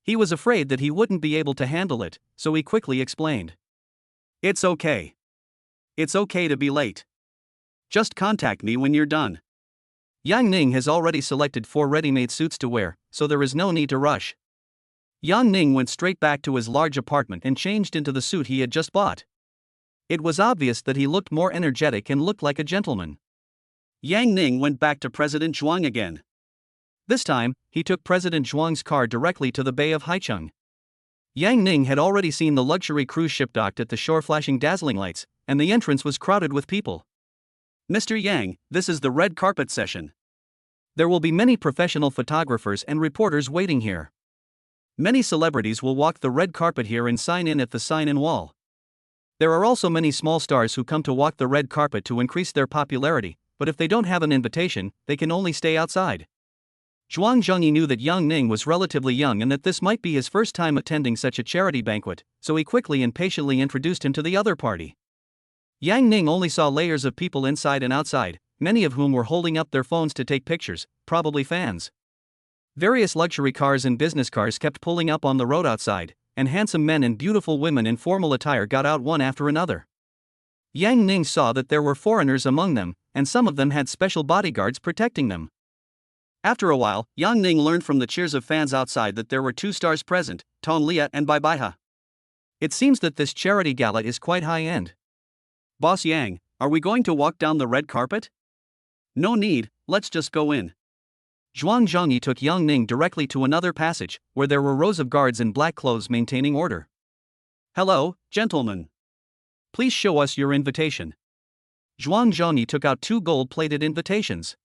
He was afraid that he wouldn't be able to handle it, so he quickly explained. It's okay. It's okay to be late. Just contact me when you're done. Yang Ning has already selected 4 ready-made suits to wear, so there is no need to rush. Yang Ning went straight back to his large apartment and changed into the suit he had just bought. It was obvious that he looked more energetic and looked like a gentleman. Yang Ning went back to President Zhuang again. This time, he took President Zhuang's car directly to the Bay of Haicheng. Yang Ning had already seen the luxury cruise ship docked at the shore flashing dazzling lights, and the entrance was crowded with people. Mr. Yang, this is the red carpet session. There will be many professional photographers and reporters waiting here. Many celebrities will walk the red carpet here and sign in at the sign-in wall. There are also many small stars who come to walk the red carpet to increase their popularity, but if they don't have an invitation, they can only stay outside. Zhuang Zhengyi knew that Yang Ning was relatively young and that this might be his first time attending such a charity banquet, so he quickly and patiently introduced him to the other party. Yang Ning only saw layers of people inside and outside, many of whom were holding up their phones to take pictures, probably fans. Various luxury cars and business cars kept pulling up on the road outside, and handsome men and beautiful women in formal attire got out one after another. Yang Ning saw that there were foreigners among them, and some of them had special bodyguards protecting them. After a while, Yang Ning learned from the cheers of fans outside that there were 2 stars present, Tong Lia and Bai Baiha. It seems that this charity gala is quite high-end. Boss Yang, are we going to walk down the red carpet? No need, let's just go in. Zhuang Zhengyi took Yang Ning directly to another passage, where there were rows of guards in black clothes maintaining order. Hello, gentlemen. Please show us your invitation. Zhuang Zhengyi took out 2 gold-plated invitations.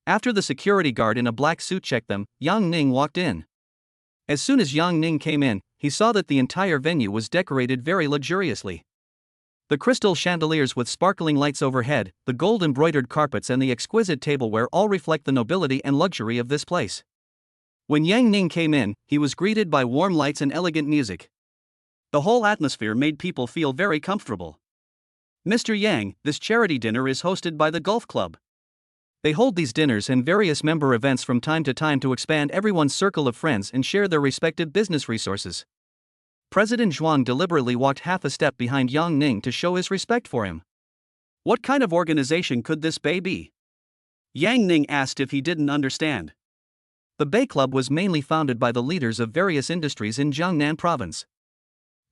After the security guard in a black suit checked them, Yang Ning walked in. As soon as Yang Ning came in, he saw that the entire venue was decorated very luxuriously. The crystal chandeliers with sparkling lights overhead, the gold-embroidered carpets and the exquisite tableware all reflect the nobility and luxury of this place. When Yang Ning came in, he was greeted by warm lights and elegant music. The whole atmosphere made people feel very comfortable. Mr. Yang, this charity dinner is hosted by the Golf Club. They hold these dinners and various member events from time to time to expand everyone's circle of friends and share their respective business resources. President Zhuang deliberately walked half a step behind Yang Ning to show his respect for him. What kind of organization could this Bay be? Yang Ning asked if he didn't understand. The Bay Club was mainly founded by the leaders of various industries in Jiangnan province.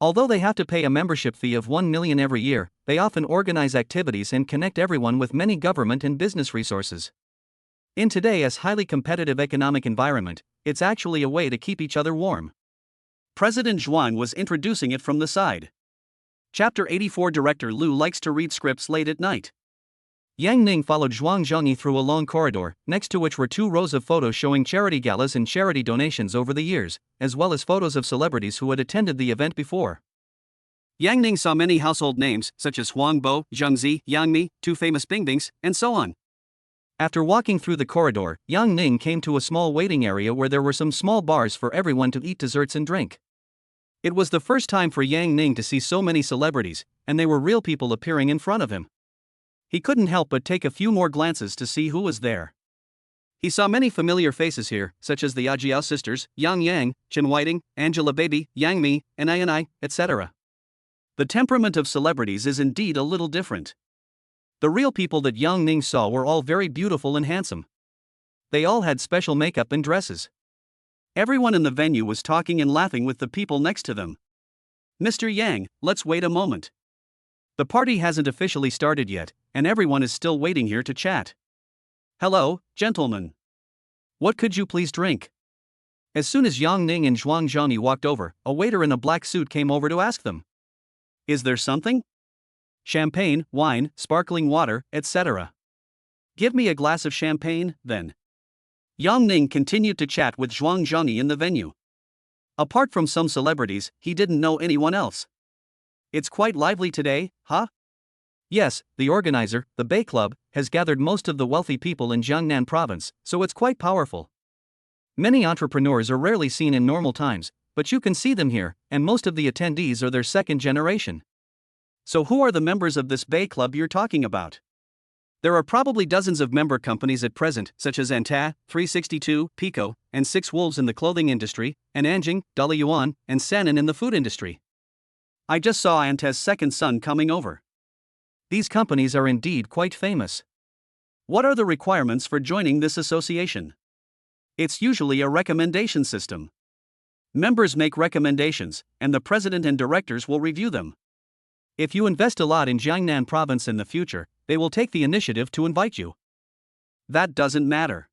Although they have to pay a membership fee of 1 million every year, they often organize activities and connect everyone with many government and business resources. In today's highly competitive economic environment, it's actually a way to keep each other warm. President Zhuang was introducing it from the side. Chapter 84 Director Liu likes to read scripts late at night. Yang Ning followed Zhuang Zhengyi through a long corridor, next to which were 2 rows of photos showing charity galas and charity donations over the years, as well as photos of celebrities who had attended the event before. Yang Ning saw many household names, such as Huang Bo, Zheng Zi, Yang Mi, 2 famous Bingbings, and so on. After walking through the corridor, Yang Ning came to a small waiting area where there were some small bars for everyone to eat desserts and drink. It was the first time for Yang Ning to see so many celebrities, and they were real people appearing in front of him. He couldn't help but take a few more glances to see who was there. He saw many familiar faces here, such as the Ajiao sisters, Yang Yang, Chen Whiting, Angela Baby, Yang Mi, and I, etc. The temperament of celebrities is indeed a little different. The real people that Yang Ning saw were all very beautiful and handsome. They all had special makeup and dresses. Everyone in the venue was talking and laughing with the people next to them. Mr. Yang, let's wait a moment. The party hasn't officially started yet, and everyone is still waiting here to chat. Hello, gentlemen. What could you please drink? As soon as Yang Ning and Zhuang Zhani walked over, a waiter in a black suit came over to ask them. Is there something? Champagne, wine, sparkling water, etc. Give me a glass of champagne, then. Yang Ning continued to chat with Zhuang Zhani in the venue. Apart from some celebrities, he didn't know anyone else. It's quite lively today, huh? Yes, the organizer, the Bay Club, has gathered most of the wealthy people in Jiangnan province, so it's quite powerful. Many entrepreneurs are rarely seen in normal times, but you can see them here, and most of the attendees are their second generation. So who are the members of this Bay Club you're talking about? There are probably dozens of member companies at present, such as Anta, 362, Pico, and Six Wolves in the clothing industry, and Anjing, Dollar Yuan, and Sanin in the food industry. I just saw Anta's second son coming over. These companies are indeed quite famous. What are the requirements for joining this association? It's usually a recommendation system. Members make recommendations, and the president and directors will review them. If you invest a lot in Jiangnan province in the future, they will take the initiative to invite you. That doesn't matter.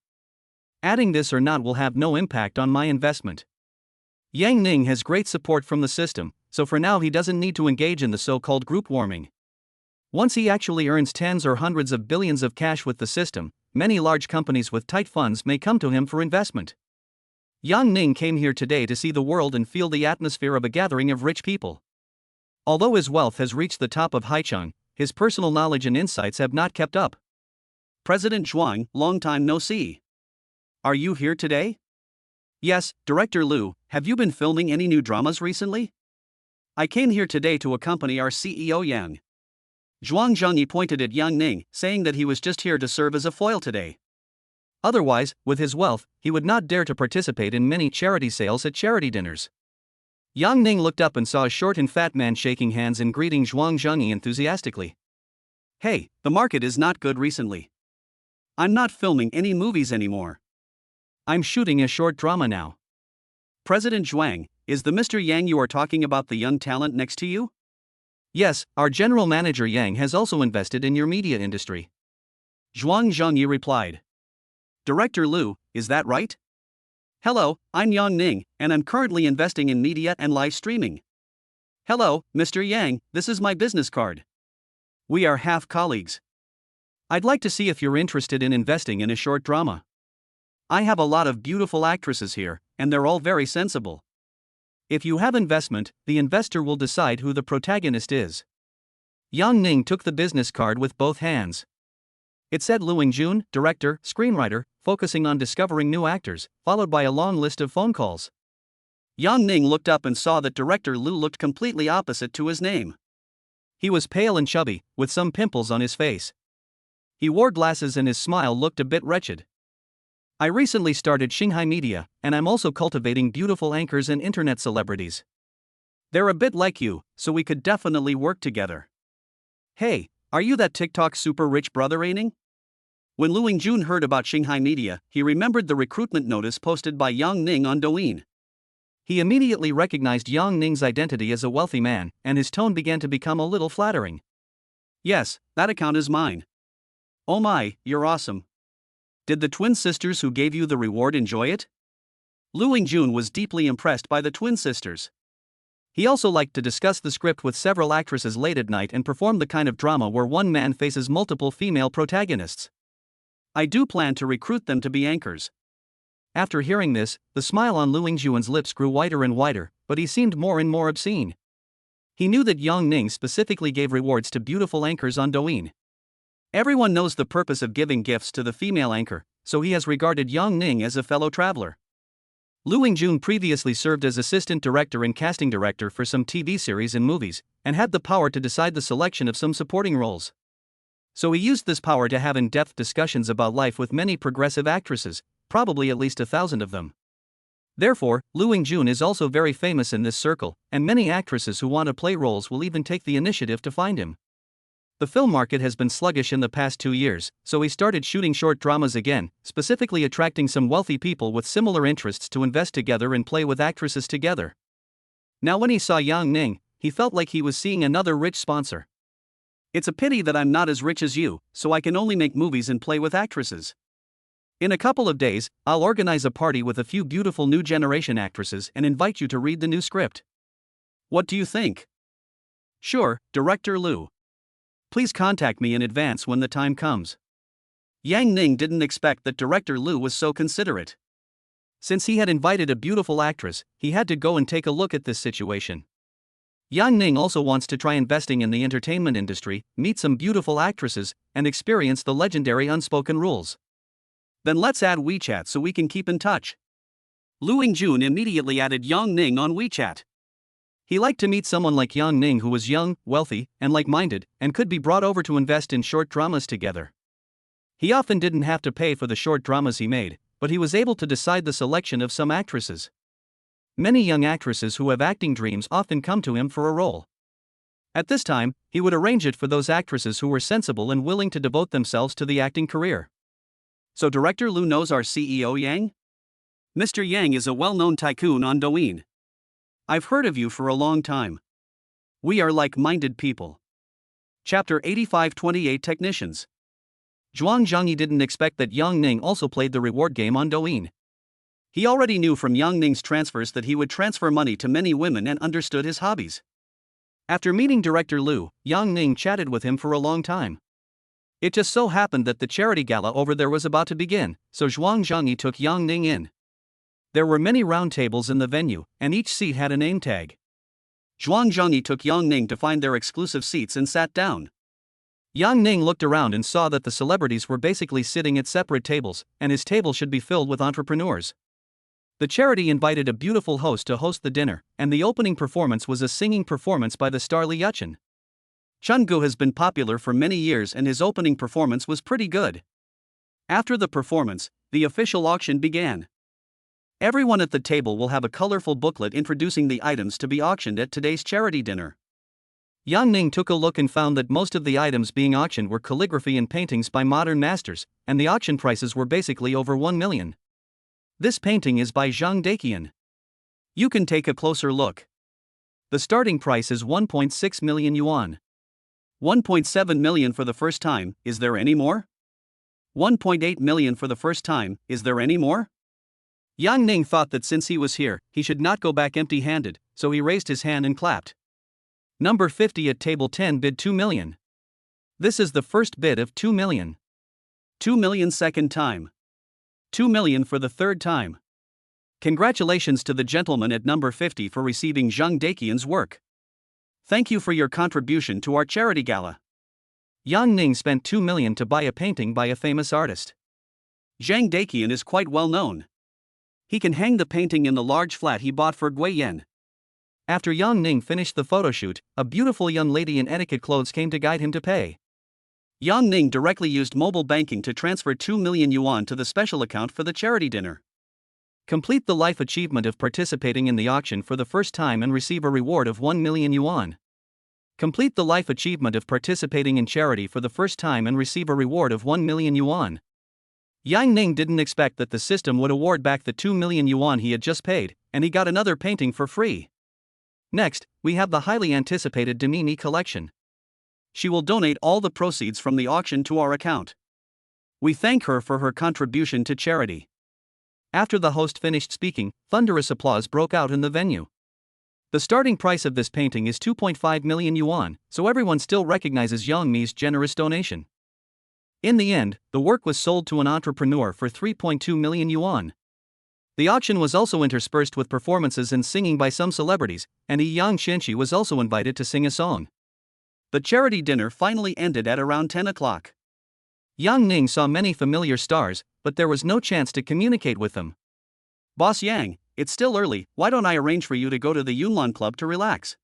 Adding this or not will have no impact on my investment. Yang Ning has great support from the system, so for now he doesn't need to engage in the so-called group warming. Once he actually earns tens or hundreds of billions of cash with the system, many large companies with tight funds may come to him for investment. Yang Ning came here today to see the world and feel the atmosphere of a gathering of rich people. Although his wealth has reached the top of Haicheng, his personal knowledge and insights have not kept up. President Zhuang, long time no see. Are you here today? Yes, Director Liu, have you been filming any new dramas recently? I came here today to accompany our CEO Yang. Zhuang Zhangyi pointed at Yang Ning, saying that he was just here to serve as a foil today. Otherwise, with his wealth, he would not dare to participate in many charity sales at charity dinners. Yang Ning looked up and saw a short and fat man shaking hands and greeting Zhuang Zhangyi enthusiastically. Hey, the market is not good recently. I'm not filming any movies anymore. I'm shooting a short drama now. President Zhuang, is the Mr. Yang you are talking about the young talent next to you? Yes, our general manager Yang has also invested in your media industry. Zhuang Zhangyi replied. Director Liu, is that right? Hello, I'm Yang Ning, and I'm currently investing in media and live streaming. Hello, Mr. Yang, this is my business card. We are half colleagues. I'd like to see if you're interested in investing in a short drama. I have a lot of beautiful actresses here, and they're all very sensible. If you have investment, the investor will decide who the protagonist is. Yang Ning took the business card with both hands. It said Lu Yingjun, director, screenwriter, focusing on discovering new actors, followed by a long list of phone calls. Yang Ning looked up and saw that Director Liu looked completely opposite to his name. He was pale and chubby, with some pimples on his face. He wore glasses and his smile looked a bit wretched. I recently started Xinghai Media, and I'm also cultivating beautiful anchors and internet celebrities. They're a bit like you, so we could definitely work together. Hey, are you that TikTok super rich brother Aining? When Lu Yingjun heard about Xinghai Media, he remembered the recruitment notice posted by Yang Ning on Douyin. He immediately recognized Yang Ning's identity as a wealthy man, and his tone began to become a little flattering. Yes, that account is mine. Oh my, you're awesome. Did the twin sisters who gave you the reward enjoy it? Lu Yingjun was deeply impressed by the twin sisters. He also liked to discuss the script with several actresses late at night and perform the kind of drama where one man faces multiple female protagonists. I do plan to recruit them to be anchors. After hearing this, the smile on Lu Yingjun's lips grew whiter and whiter, but he seemed more and more obscene. He knew that Yang Ning specifically gave rewards to beautiful anchors on Douyin. Everyone knows the purpose of giving gifts to the female anchor, so he has regarded Yang Ning as a fellow traveler. Lu Yingjun previously served as assistant director and casting director for some TV series and movies, and had the power to decide the selection of some supporting roles. So he used this power to have in-depth discussions about life with many progressive actresses, probably at least 1,000 of them. Therefore, Lu Yingjun is also very famous in this circle, and many actresses who want to play roles will even take the initiative to find him. The film market has been sluggish in the past 2 years, so he started shooting short dramas again, specifically attracting some wealthy people with similar interests to invest together and play with actresses together. Now when he saw Yang Ning, he felt like he was seeing another rich sponsor. It's a pity that I'm not as rich as you, so I can only make movies and play with actresses. In a couple of days, I'll organize a party with a few beautiful new generation actresses and invite you to read the new script. What do you think? Sure, Director Lu. Please contact me in advance when the time comes. Yang Ning didn't expect that Director Lu was so considerate. Since he had invited a beautiful actress, he had to go and take a look at this situation. Yang Ning also wants to try investing in the entertainment industry, meet some beautiful actresses, and experience the legendary unspoken rules. Then let's add WeChat so we can keep in touch. Lu Yingjun immediately added Yang Ning on WeChat. He liked to meet someone like Yang Ning who was young, wealthy, and like-minded, and could be brought over to invest in short dramas together. He often didn't have to pay for the short dramas he made, but he was able to decide the selection of some actresses. Many young actresses who have acting dreams often come to him for a role. At this time, he would arrange it for those actresses who were sensible and willing to devote themselves to the acting career. So Director Lu knows our CEO Yang? Mr. Yang is a well-known tycoon on Douyin. I've heard of you for a long time. We are like-minded people. Chapter 85-28 Technicians. Zhuang Zhangyi didn't expect that Yang Ning also played the reward game on Douyin. He already knew from Yang Ning's transfers that he would transfer money to many women and understood his hobbies. After meeting Director Lu, Yang Ning chatted with him for a long time. It just so happened that the charity gala over there was about to begin, so Zhuang Zhangyi took Yang Ning in. There were many round tables in the venue, and each seat had a name tag. Zhuang Zhangyi took Yang Ning to find their exclusive seats and sat down. Yang Ning looked around and saw that the celebrities were basically sitting at separate tables, and his table should be filled with entrepreneurs. The charity invited a beautiful host to host the dinner, and the opening performance was a singing performance by the star Li Yuchen. Chungu has been popular for many years and his opening performance was pretty good. After the performance, the official auction began. Everyone at the table will have a colorful booklet introducing the items to be auctioned at today's charity dinner. Yang Ning took a look and found that most of the items being auctioned were calligraphy and paintings by modern masters, and the auction prices were basically over 1 million. This painting is by Zhang Daqian. You can take a closer look. The starting price is 1.6 million yuan. 1.7 million for the first time, is there any more? 1.8 million for the first time, is there any more? Yang Ning thought that since he was here, he should not go back empty-handed, so he raised his hand and clapped. Number 50 at table 10 bid 2 million. This is the first bid of 2 million. 2 million second time. 2 million for the third time. Congratulations to the gentleman at number 50 for receiving Zhang Daqian's work. Thank you for your contribution to our charity gala. Yang Ning spent 2 million to buy a painting by a famous artist. Zhang Daqian is quite well known. He can hang the painting in the large flat he bought for Gui Yan. After Yang Ning finished the photoshoot, a beautiful young lady in etiquette clothes came to guide him to pay. Yang Ning directly used mobile banking to transfer 2 million yuan to the special account for the charity dinner. Complete the life achievement of participating in the auction for the first time and receive a reward of 1 million yuan. Complete the life achievement of participating in charity for the first time and receive a reward of 1 million yuan. Yang Ning didn't expect that the system would award back the 2 million yuan he had just paid, and he got another painting for free. Next, we have the highly anticipated Demini collection. She will donate all the proceeds from the auction to our account. We thank her for her contribution to charity. After the host finished speaking, thunderous applause broke out in the venue. The starting price of this painting is 2.5 million yuan, so everyone still recognizes Yang Mi's generous donation. In the end, the work was sold to an entrepreneur for 3.2 million yuan. The auction was also interspersed with performances and singing by some celebrities, and Yang Xianqi was also invited to sing a song. The charity dinner finally ended at around 10 o'clock. Yang Ning saw many familiar stars, but there was no chance to communicate with them. Boss Yang, it's still early, why don't I arrange for you to go to the Yunlan Club to relax?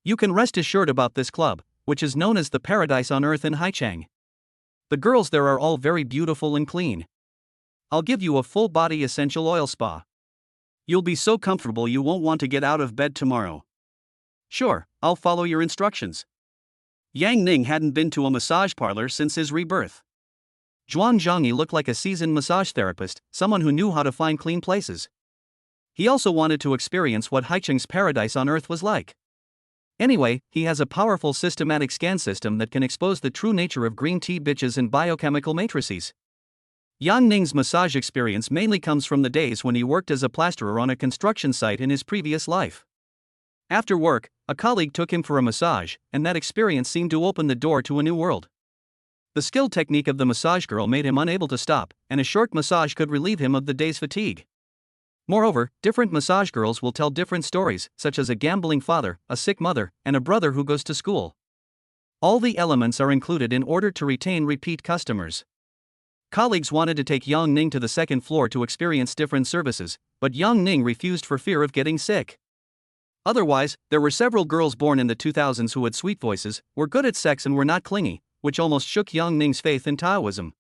You can rest assured about this club, which is known as the Paradise on Earth in Haichang. The girls there are all very beautiful and clean. I'll give you a full body essential oil spa. You'll be so comfortable you won't want to get out of bed tomorrow. Sure, I'll follow your instructions. Yang Ning hadn't been to a massage parlor since his rebirth. Zhuang Zhongyi looked like a seasoned massage therapist, someone who knew how to find clean places. He also wanted to experience what Haicheng's paradise on earth was like. Anyway, he has a powerful systematic scan system that can expose the true nature of green tea bitches and biochemical matrices. Yang Ning's massage experience mainly comes from the days when he worked as a plasterer on a construction site in his previous life. After work, a colleague took him for a massage, and that experience seemed to open the door to a new world. The skilled technique of the massage girl made him unable to stop, and a short massage could relieve him of the day's fatigue. Moreover, different massage girls will tell different stories, such as a gambling father, a sick mother, and a brother who goes to school. All the elements are included in order to retain repeat customers. Colleagues wanted to take Yang Ning to the second floor to experience different services, but Yang Ning refused for fear of getting sick. Otherwise, there were several girls born in the 2000s who had sweet voices, were good at sex and were not clingy, which almost shook Yang Ning's faith in Taoism.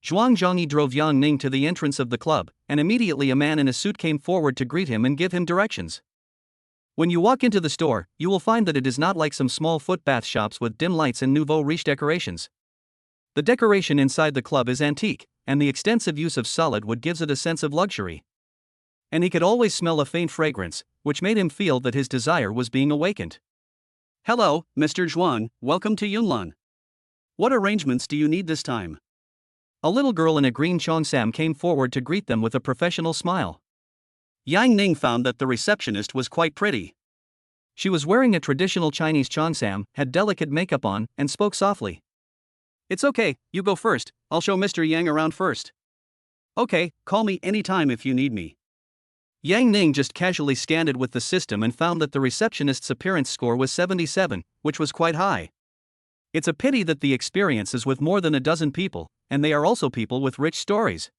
Zhuang Zhongyi drove Yang Ning to the entrance of the club, and immediately a man in a suit came forward to greet him and give him directions. When you walk into the store, you will find that it is not like some small foot bath shops with dim lights and nouveau riche decorations. The decoration inside the club is antique, and the extensive use of solid wood gives it a sense of luxury. And he could always smell a faint fragrance, which made him feel that his desire was being awakened. Hello, Mr. Zhuang, welcome to Yunlan. What arrangements do you need this time? A little girl in a green cheongsam came forward to greet them with a professional smile. Yang Ning found that the receptionist was quite pretty. She was wearing a traditional Chinese cheongsam, had delicate makeup on, and spoke softly. It's okay, you go first, I'll show Mr. Yang around first. Okay, call me anytime if you need me. Yang Ning just casually scanned it with the system and found that the receptionist's appearance score was 77, which was quite high. It's a pity that the experience is with more than a dozen people, and they are also people with rich stories.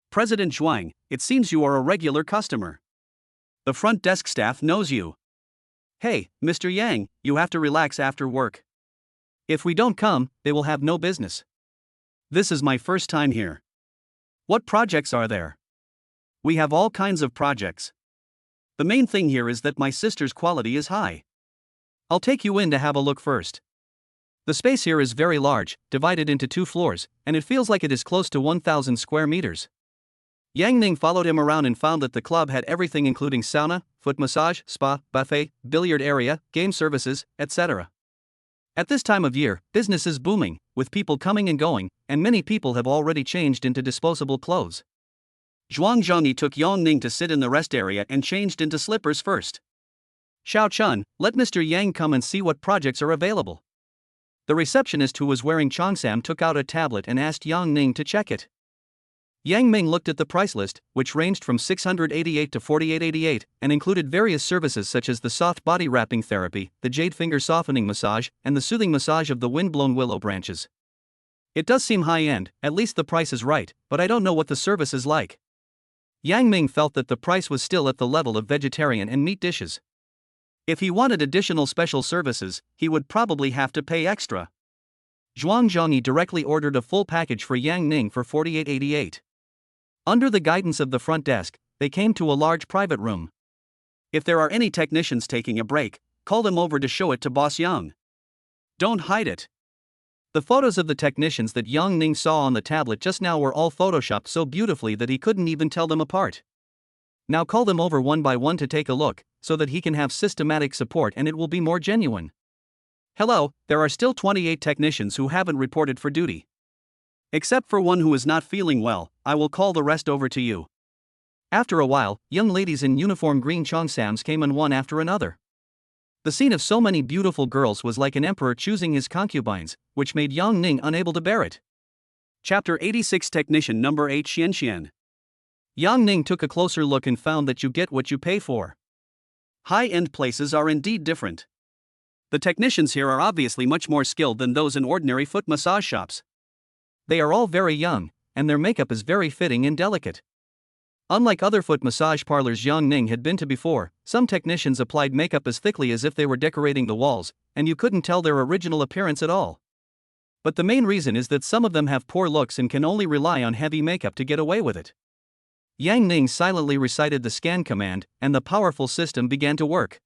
President Zhuang, it seems you are a regular customer. The front desk staff knows you. Hey, Mr. Yang, you have to relax after work. If we don't come, they will have no business. This is my first time here. What projects are there? We have all kinds of projects. The main thing here is that my sister's quality is high. I'll take you in to have a look first. The space here is very large, divided into 2 floors, and it feels like it is close to 1,000 square meters. Yang Ning followed him around and found that the club had everything including sauna, foot massage, spa, buffet, billiard area, game services, etc. At this time of year, business is booming, with people coming and going, and many people have already changed into disposable clothes. Zhuang Zhongyi took Yang Ning to sit in the rest area and changed into slippers first. Xiao Chun, let Mr. Yang come and see what projects are available. The receptionist who was wearing cheongsam took out a tablet and asked Yang Ning to check it. Yang Ming looked at the price list, which ranged from $688 to $4888, and included various services such as the soft body wrapping therapy, the jade finger softening massage, and the soothing massage of the wind-blown willow branches. It does seem high-end, at least the price is right, but I don't know what the service is like. Yang Ming felt that the price was still at the level of vegetarian and meat dishes. If he wanted additional special services, he would probably have to pay extra. Zhuang Zhongyi directly ordered a full package for Yang Ning for $4888. Under the guidance of the front desk, they came to a large private room. If there are any technicians taking a break, call them over to show it to Boss Yang. Don't hide it. The photos of the technicians that Yang Ning saw on the tablet just now were all photoshopped so beautifully that he couldn't even tell them apart. Now call them over one by one to take a look, so that he can have systematic support and it will be more genuine. Hello, there are still 28 technicians who haven't reported for duty. Except for one who is not feeling well, I will call the rest over to you. After a while, young ladies in uniform green cheongsams came in one after another. The scene of so many beautiful girls was like an emperor choosing his concubines, which made Yang Ning unable to bear it. Chapter 86 Technician Number 8 Xianxian. Yang Ning took a closer look and found that you get what you pay for. High-end places are indeed different. The technicians here are obviously much more skilled than those in ordinary foot massage shops. They are all very young, and their makeup is very fitting and delicate. Unlike other foot massage parlors Yang Ning had been to before, some technicians applied makeup as thickly as if they were decorating the walls, and you couldn't tell their original appearance at all. But the main reason is that some of them have poor looks and can only rely on heavy makeup to get away with it. Yang Ning silently recited the scan command, and the powerful system began to work.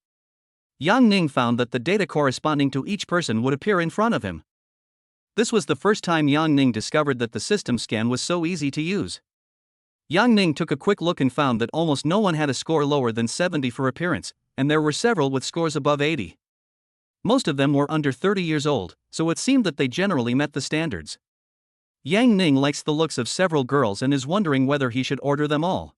Yang Ning found that the data corresponding to each person would appear in front of him. This was the first time Yang Ning discovered that the system scan was so easy to use. Yang Ning took a quick look and found that almost no one had a score lower than 70 for appearance, and there were several with scores above 80. Most of them were under 30 years old, so it seemed that they generally met the standards. Yang Ning likes the looks of several girls and is wondering whether he should order them all.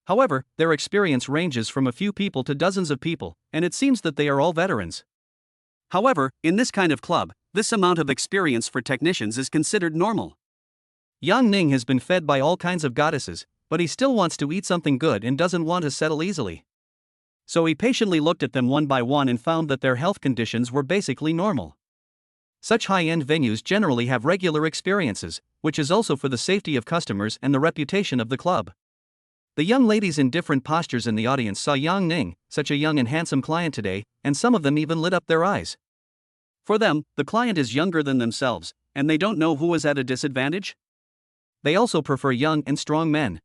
However, their experience ranges from a few people to dozens of people, and it seems that they are all veterans. However, in this kind of club, this amount of experience for technicians is considered normal. Yang Ning has been fed by all kinds of goddesses, but he still wants to eat something good and doesn't want to settle easily. So he patiently looked at them one by one and found that their health conditions were basically normal. Such high-end venues generally have regular experiences, which is also for the safety of customers and the reputation of the club. The young ladies in different postures in the audience saw Yang Ning, such a young and handsome client today, and some of them even lit up their eyes. For them, the client is younger than themselves, and they don't know who is at a disadvantage. They also prefer young and strong men.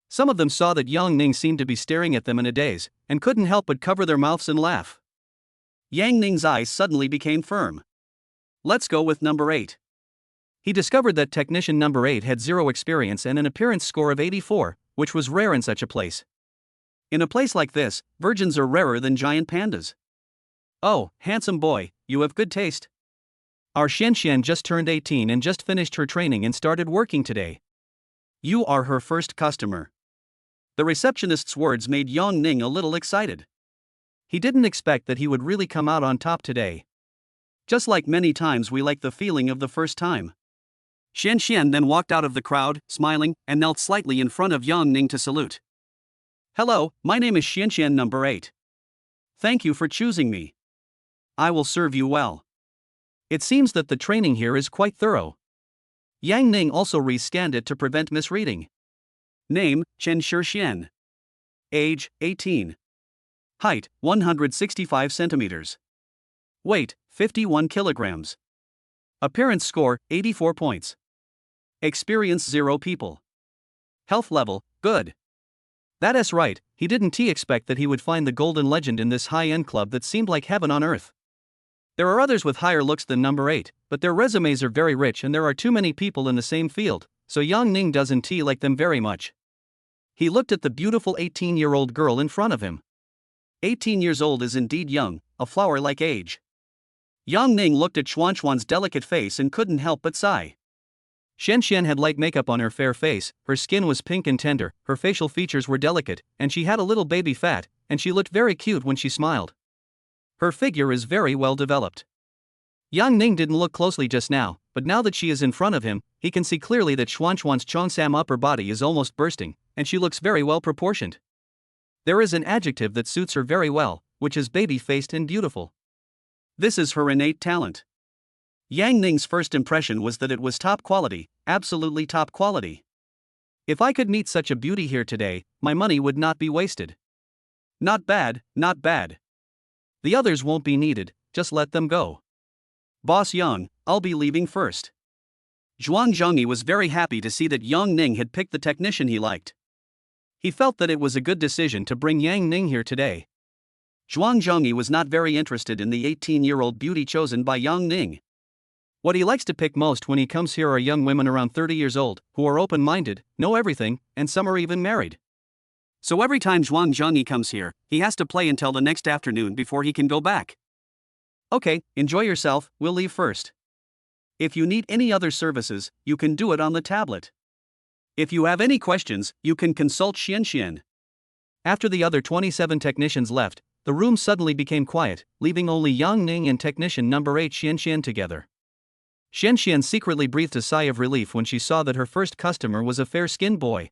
Some of them saw that Yang Ning seemed to be staring at them in a daze, and couldn't help but cover their mouths and laugh. Yang Ning's eyes suddenly became firm. Let's go with number 8. He discovered that technician number 8 had 0 experience and an appearance score of 84, which was rare in such a place. In a place like this, virgins are rarer than giant pandas. Oh, handsome boy, you have good taste. Our Xian just turned 18 and just finished her training and started working today. You are her first customer. The receptionist's words made Yang Ning a little excited. He didn't expect that he would really come out on top today. Just like many times we like the feeling of the first time. Xian then walked out of the crowd, smiling, and knelt slightly in front of Yang Ning to salute. Hello, my name is Xian number 8. Thank you for choosing me. I will serve you well. It seems that the training here is quite thorough. Yang Ning also re-scanned it to prevent misreading. Name, Chen Shixian. Age, 18. Height, 165 centimeters. Weight, 51 kilograms. Appearance score, 84 points. Experience 0 people. Health level, good. That's right, he didn't expect that he would find the golden legend in this high-end club that seemed like heaven on earth. There are others with higher looks than number 8, but their resumes are very rich and there are too many people in the same field, so Yang Ning doesn't like them very much. He looked at the beautiful 18-year-old girl in front of him. 18 years old is indeed young, a flower-like age. Yang Ning looked at Xuan's delicate face and couldn't help but sigh. Xian had light makeup on her fair face, her skin was pink and tender, her facial features were delicate, and she had a little baby fat, and she looked very cute when she smiled. Her figure is very well developed. Yang Ning didn't look closely just now, but now that she is in front of him, he can see clearly that Xuan's Chongsam upper body is almost bursting, and she looks very well proportioned. There is an adjective that suits her very well, which is baby-faced and beautiful. This is her innate talent. Yang Ning's first impression was that it was top quality, absolutely top quality. If I could meet such a beauty here today, my money would not be wasted. Not bad, not bad. The others won't be needed, just let them go. Boss Yang, I'll be leaving first. Zhuang Zhengyi was very happy to see that Yang Ning had picked the technician he liked. He felt that it was a good decision to bring Yang Ning here today. Zhuang Zhengyi was not very interested in the 18-year-old beauty chosen by Yang Ning. What he likes to pick most when he comes here are young women around 30 years old, who are open-minded, know everything, and some are even married. So every time Zhuang Zhengyi comes here, he has to play until the next afternoon before he can go back. Okay, enjoy yourself, we'll leave first. If you need any other services, you can do it on the tablet. If you have any questions, you can consult Xian. After the other 27 technicians left, the room suddenly became quiet, leaving only Yang Ning and technician number 8 Xian together. Xian secretly breathed a sigh of relief when she saw that her first customer was a fair-skinned boy.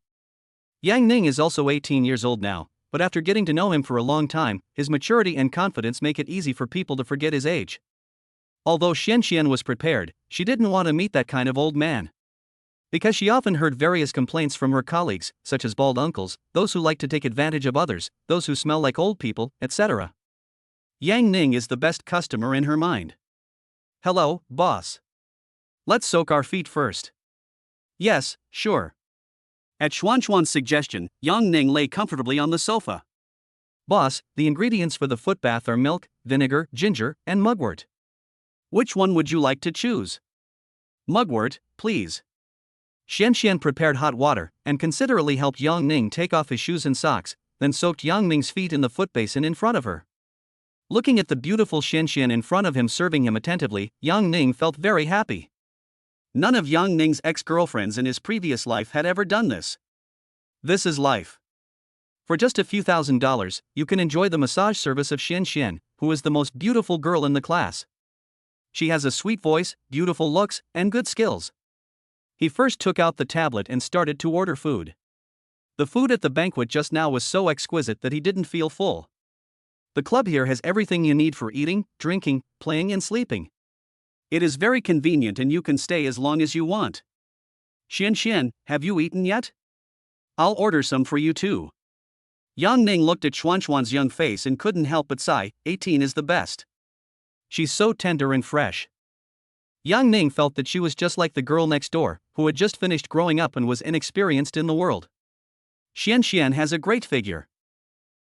Yang Ning is also 18 years old now, but after getting to know him for a long time, his maturity and confidence make it easy for people to forget his age. Although Xian was prepared, she didn't want to meet that kind of old man. Because she often heard various complaints from her colleagues, such as bald uncles, those who like to take advantage of others, those who smell like old people, etc. Yang Ning is the best customer in her mind. Hello, boss. Let's soak our feet first. Yes, sure. At Xuanxuan's suggestion, Yang Ning lay comfortably on the sofa. Boss, the ingredients for the foot bath are milk, vinegar, ginger, and mugwort. Which one would you like to choose? Mugwort, please. Xianxian prepared hot water and considerately helped Yang Ning take off his shoes and socks, then soaked Yang Ning's feet in the foot basin in front of her. Looking at the beautiful Xianxian in front of him serving him attentively, Yang Ning felt very happy. None of Yang Ning's ex-girlfriends in his previous life had ever done this. This is life. For just a few $1,000s, you can enjoy the massage service of Xianxian, who is the most beautiful girl in the class. She has a sweet voice, beautiful looks, and good skills. He first took out the tablet and started to order food. The food at the banquet just now was so exquisite that he didn't feel full. The club here has everything you need for eating, drinking, playing, and sleeping. It is very convenient and you can stay as long as you want. Xianxian, have you eaten yet? I'll order some for you too. Yang Ning looked at Xuanxuan's young face and couldn't help but sigh, 18 is the best. She's so tender and fresh. Yang Ning felt that she was just like the girl next door, who had just finished growing up and was inexperienced in the world. Xianxian has a great figure.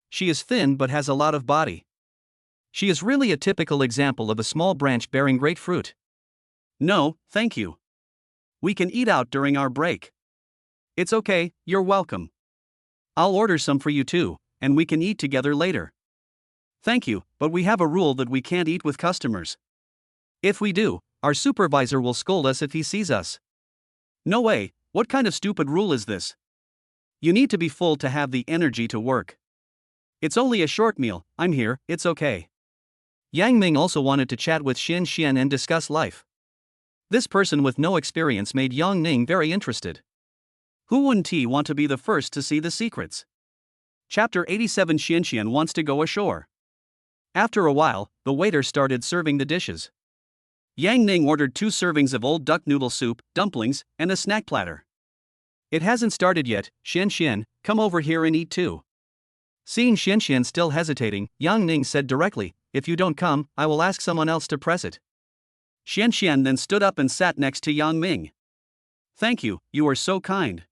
She is thin but has a lot of body. She is really a typical example of a small branch bearing great fruit. No, thank you. We can eat out during our break. It's okay, you're welcome. I'll order some for you too, and we can eat together later. Thank you, but we have a rule that we can't eat with customers. If we do, our supervisor will scold us if he sees us. No way, what kind of stupid rule is this? You need to be full to have the energy to work. It's only a short meal, I'm here, it's okay. Yang Ming also wanted to chat with Xianxian and discuss life. This person with no experience made Yang Ning very interested. Who wouldn't he want to be the first to see the secrets? Chapter 87 Xianxian wants to go ashore. After a while, the waiter started serving the dishes. Yang Ning ordered 2 servings of old duck noodle soup, dumplings, and a snack platter. It hasn't started yet, Xianxian, come over here and eat too. Seeing Xianxian still hesitating, Yang Ning said directly, if you don't come, I will ask someone else to press it. Xianxian then stood up and sat next to Yang Ming. Thank you, you are so kind.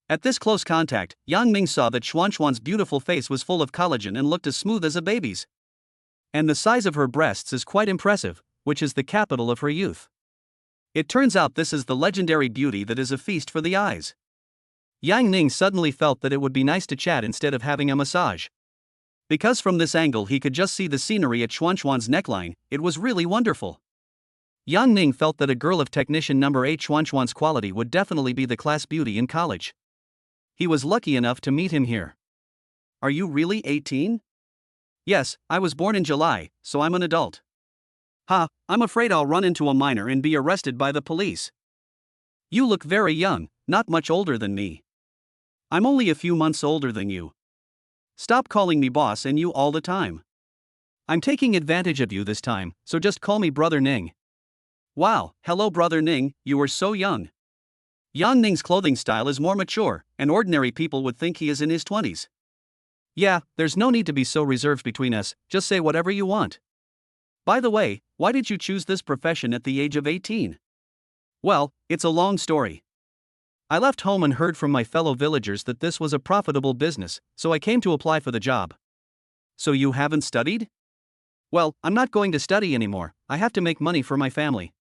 At this close contact, Yang Ming saw that Xuanxuan's beautiful face was full of collagen and looked as smooth as a baby's. And the size of her breasts is quite impressive, which is the capital of her youth. It turns out this is the legendary beauty that is a feast for the eyes. Yang Ning suddenly felt that it would be nice to chat instead of having a massage. Because from this angle he could just see the scenery at Xuanxuan's neckline, it was really wonderful. Yang Ning felt that a girl of technician number 8 Xuanxuan's quality would definitely be the class beauty in college. He was lucky enough to meet him here. Are you really 18? Yes, I was born in July, so I'm an adult. Ha, I'm afraid I'll run into a minor and be arrested by the police. You look very young, not much older than me. I'm only a few months older than you. Stop calling me boss and you all the time. I'm taking advantage of you this time, so just call me Brother Ning. Wow, hello Brother Ning, you are so young. Yang Ning's clothing style is more mature, and ordinary people would think he is in his 20s. Yeah, there's no need to be so reserved between us, just say whatever you want. By the way, why did you choose this profession at the age of 18? Well, it's a long story. I left home and heard from my fellow villagers that this was a profitable business, so I came to apply for the job. So you haven't studied? Well, I'm not going to study anymore, I have to make money for my family.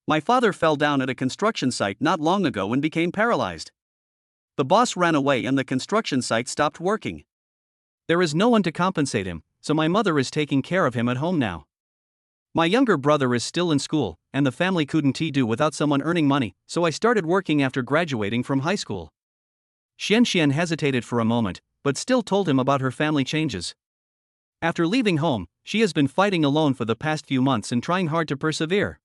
My father fell down at a construction site not long ago and became paralyzed. The boss ran away and the construction site stopped working. There is no one to compensate him, so my mother is taking care of him at home now. My younger brother is still in school, and the family couldn't do without someone earning money, so I started working after graduating from high school. Xianxian hesitated for a moment, but still told him about her family changes. After leaving home, she has been fighting alone for the past few months and trying hard to persevere.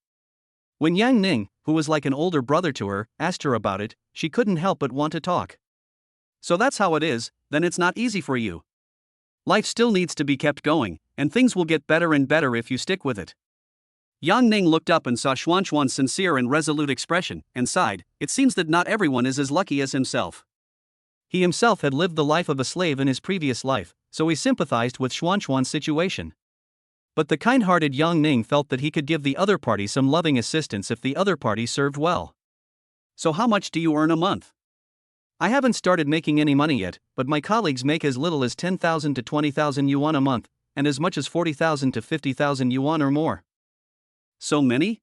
When Yang Ning, who was like an older brother to her, asked her about it, she couldn't help but want to talk. So that's how it is, then it's not easy for you. Life still needs to be kept going, and things will get better and better if you stick with it. Yang Ning looked up and saw Xuanxuan's sincere and resolute expression, and sighed. It seems that not everyone is as lucky as himself. He himself had lived the life of a slave in his previous life, so he sympathized with Xuanxuan's situation. But the kind-hearted Yang Ning felt that he could give the other party some loving assistance if the other party served well. So how much do you earn a month? I haven't started making any money yet, but my colleagues make as little as 10,000 to 20,000 yuan a month, and as much as 40,000 to 50,000 yuan or more. So many?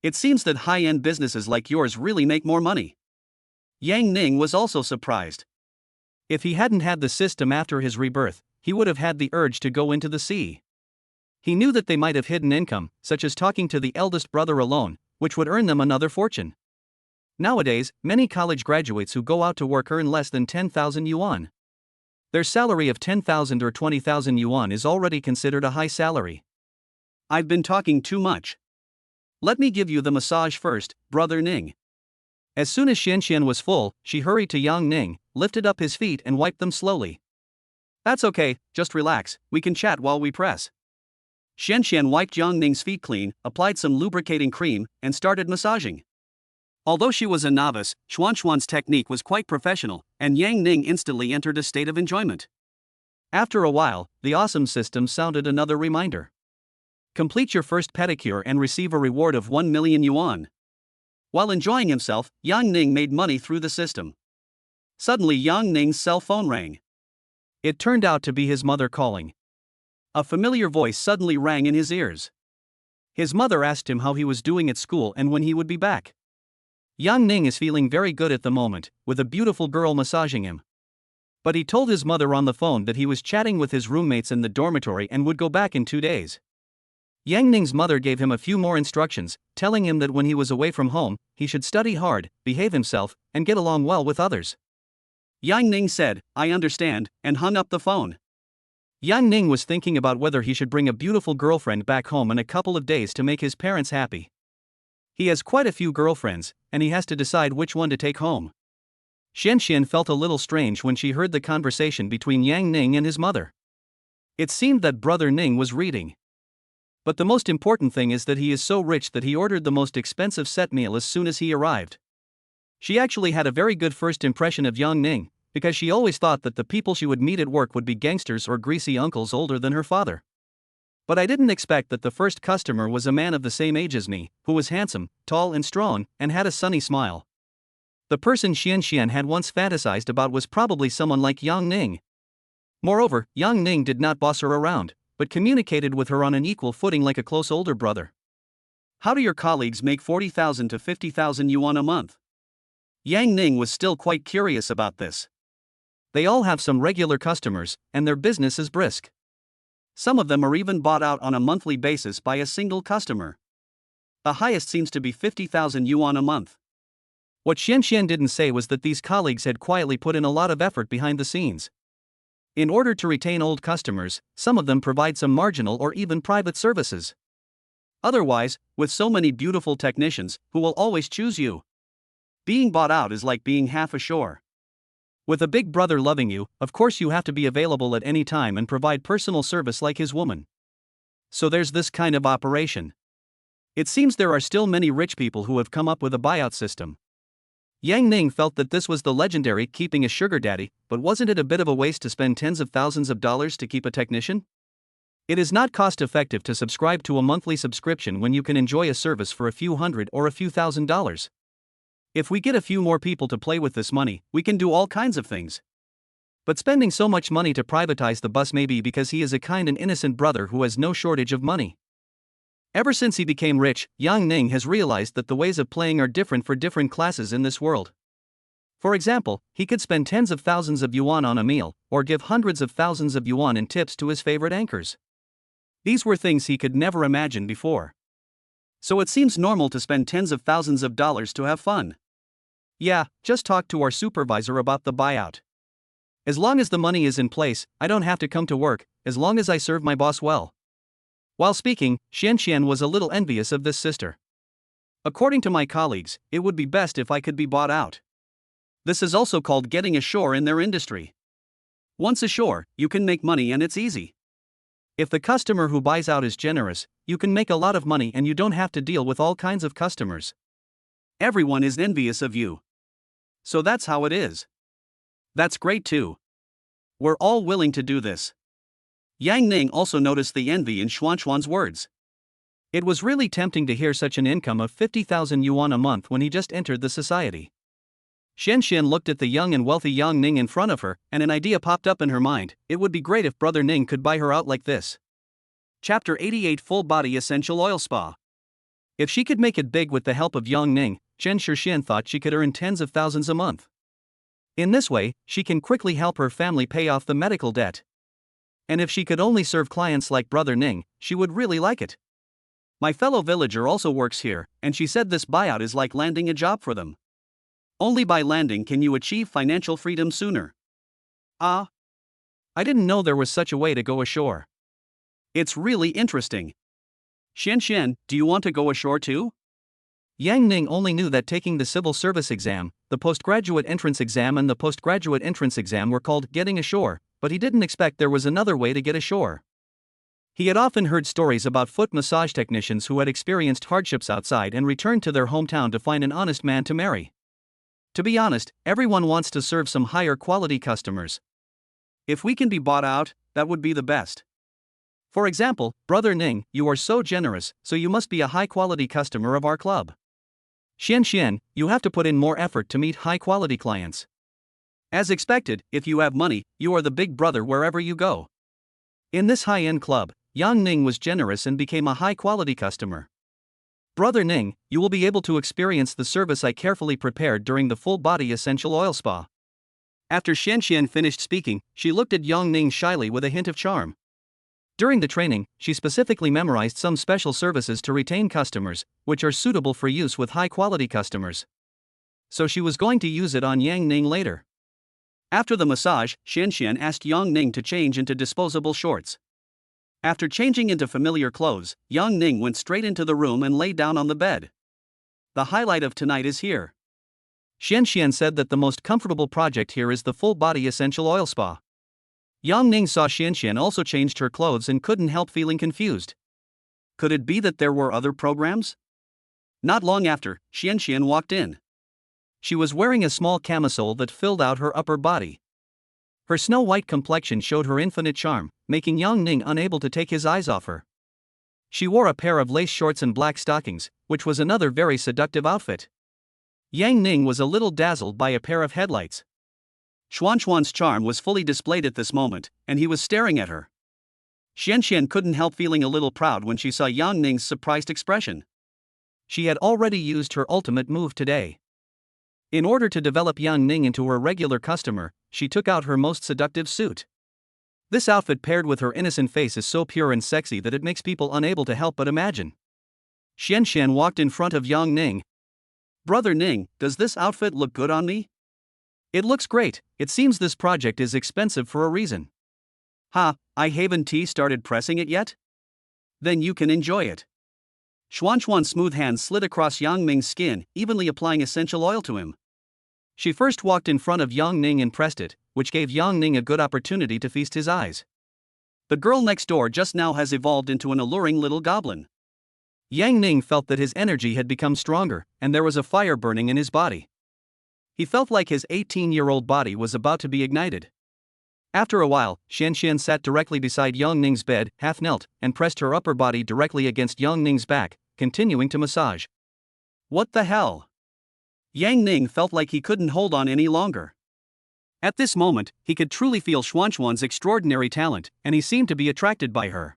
It seems that high-end businesses like yours really make more money. Yang Ning was also surprised. If he hadn't had the system after his rebirth, he would have had the urge to go into the sea. He knew that they might have hidden income, such as talking to the eldest brother alone, which would earn them another fortune. Nowadays, many college graduates who go out to work earn less than 10,000 yuan. Their salary of 10,000 or 20,000 yuan is already considered a high salary. I've been talking too much. Let me give you the massage first, Brother Ning. As soon as Xianxian was full, she hurried to Yang Ning, lifted up his feet and wiped them slowly. That's okay, just relax, we can chat while we press. Xianxian wiped Yang Ning's feet clean, applied some lubricating cream, and started massaging. Although she was a novice, Xuanxuan's technique was quite professional, and Yang Ning instantly entered a state of enjoyment. After a while, the awesome system sounded another reminder. Complete your first pedicure and receive a reward of 1 million yuan. While enjoying himself, Yang Ning made money through the system. Suddenly Yang Ning's cell phone rang. It turned out to be his mother calling. A familiar voice suddenly rang in his ears. His mother asked him how he was doing at school and when he would be back. Yang Ning is feeling very good at the moment, with a beautiful girl massaging him. But he told his mother on the phone that he was chatting with his roommates in the dormitory and would go back in 2 days. Yang Ning's mother gave him a few more instructions, telling him that when he was away from home, he should study hard, behave himself, and get along well with others. Yang Ning said, "I understand," and hung up the phone. Yang Ning was thinking about whether he should bring a beautiful girlfriend back home in a couple of days to make his parents happy. He has quite a few girlfriends, and he has to decide which one to take home. Xianxian felt a little strange when she heard the conversation between Yang Ning and his mother. It seemed that Brother Ning was reading. But the most important thing is that he is so rich that he ordered the most expensive set meal as soon as he arrived. She actually had a very good first impression of Yang Ning, because she always thought that the people she would meet at work would be gangsters or greasy uncles older than her father. But I didn't expect that the first customer was a man of the same age as me, who was handsome, tall and strong, and had a sunny smile. The person Xianxian had once fantasized about was probably someone like Yang Ning. Moreover, Yang Ning did not boss her around, but communicated with her on an equal footing like a close older brother. How do your colleagues make 40,000 to 50,000 yuan a month? Yang Ning was still quite curious about this. They all have some regular customers, and their business is brisk. Some of them are even bought out on a monthly basis by a single customer. The highest seems to be 50,000 yuan a month. What Xianxian didn't say was that these colleagues had quietly put in a lot of effort behind the scenes. In order to retain old customers, some of them provide some marginal or even private services. Otherwise, with so many beautiful technicians, who will always choose you? Being bought out is like being half ashore. With a big brother loving you, of course you have to be available at any time and provide personal service like his woman. So there's this kind of operation. It seems there are still many rich people who have come up with a buyout system. Yang Ning felt that this was the legendary keeping a sugar daddy, but wasn't it a bit of a waste to spend tens of thousands of dollars to keep a technician? It is not cost-effective to subscribe to a monthly subscription when you can enjoy a service for a few hundred or a few $1,000s. If we get a few more people to play with this money, we can do all kinds of things. But spending so much money to privatize the bus may be because he is a kind and innocent brother who has no shortage of money. Ever since he became rich, Yang Ning has realized that the ways of playing are different for different classes in this world. For example, he could spend tens of thousands of yuan on a meal, or give hundreds of thousands of yuan in tips to his favorite anchors. These were things he could never imagine before. So it seems normal to spend tens of thousands of dollars to have fun. Yeah, just talk to our supervisor about the buyout. As long as the money is in place, I don't have to come to work, as long as I serve my boss well. While speaking, Xianxian was a little envious of this sister. According to my colleagues, it would be best if I could be bought out. This is also called getting ashore in their industry. Once ashore, you can make money and it's easy. If the customer who buys out is generous, you can make a lot of money and you don't have to deal with all kinds of customers. Everyone is envious of you. So that's how it is. That's great too. We're all willing to do this. Yang Ning also noticed the envy in Xuanxuan's words. It was really tempting to hear such an income of 50,000 yuan a month when he just entered the society. Xian looked at the young and wealthy Yang Ning in front of her, and an idea popped up in her mind. It would be great if Brother Ning could buy her out like this. Chapter 88 Full Body Essential Oil Spa. If she could make it big with the help of Yang Ning, Chen Shixian thought she could earn tens of thousands a month. In this way, she can quickly help her family pay off the medical debt. And if she could only serve clients like Brother Ning, she would really like it. My fellow villager also works here, and she said this buyout is like landing a job for them. Only by landing can you achieve financial freedom sooner. Ah. I didn't know there was such a way to go ashore. It's really interesting. Xian, do you want to go ashore too? Yang Ning only knew that taking the civil service exam, the postgraduate entrance exam and the postgraduate entrance exam were called getting ashore, but he didn't expect there was another way to get ashore. He had often heard stories about foot massage technicians who had experienced hardships outside and returned to their hometown to find an honest man to marry. To be honest, everyone wants to serve some higher quality customers. If we can be bought out, that would be the best. For example, Brother Ning, you are so generous, so you must be a high quality customer of our club. Xian, you have to put in more effort to meet high quality clients. As expected, if you have money, you are the big brother wherever you go. In this high-end club, Yang Ning was generous and became a high-quality customer. Brother Ning, you will be able to experience the service I carefully prepared during the full-body essential oil spa. After Xian finished speaking, she looked at Yang Ning shyly with a hint of charm. During the training, she specifically memorized some special services to retain customers, which are suitable for use with high-quality customers. So she was going to use it on Yang Ning later. After the massage, Xian asked Yang Ning to change into disposable shorts. After changing into familiar clothes, Yang Ning went straight into the room and lay down on the bed. The highlight of tonight is here. Xian said that the most comfortable project here is the full-body essential oil spa. Yang Ning saw Xian also changed her clothes and couldn't help feeling confused. Could it be that there were other programs? Not long after, Xian walked in. She was wearing a small camisole that filled out her upper body. Her snow-white complexion showed her infinite charm, making Yang Ning unable to take his eyes off her. She wore a pair of lace shorts and black stockings, which was another very seductive outfit. Yang Ning was a little dazzled by a pair of headlights. Xuanxuan's charm was fully displayed at this moment, and he was staring at her. Xian couldn't help feeling a little proud when she saw Yang Ning's surprised expression. She had already used her ultimate move today. In order to develop Yang Ning into her regular customer, she took out her most seductive suit. This outfit paired with her innocent face is so pure and sexy that it makes people unable to help but imagine. Xian walked in front of Yang Ning. Brother Ning, does this outfit look good on me? It looks great. It seems this project is expensive for a reason. Ha, I haven't started pressing it yet? Then you can enjoy it. Xuanxuan's smooth hands slid across Yang Ning's skin, evenly applying essential oil to him. She first walked in front of Yang Ning and pressed it, which gave Yang Ning a good opportunity to feast his eyes. The girl next door just now has evolved into an alluring little goblin. Yang Ning felt that his energy had become stronger, and there was a fire burning in his body. He felt like his 18-year-old body was about to be ignited. After a while, Xian sat directly beside Yang Ning's bed, half knelt, and pressed her upper body directly against Yang Ning's back, continuing to massage. What the hell? Yang Ning felt like he couldn't hold on any longer. At this moment, he could truly feel Xuanxuan's extraordinary talent, and he seemed to be attracted by her.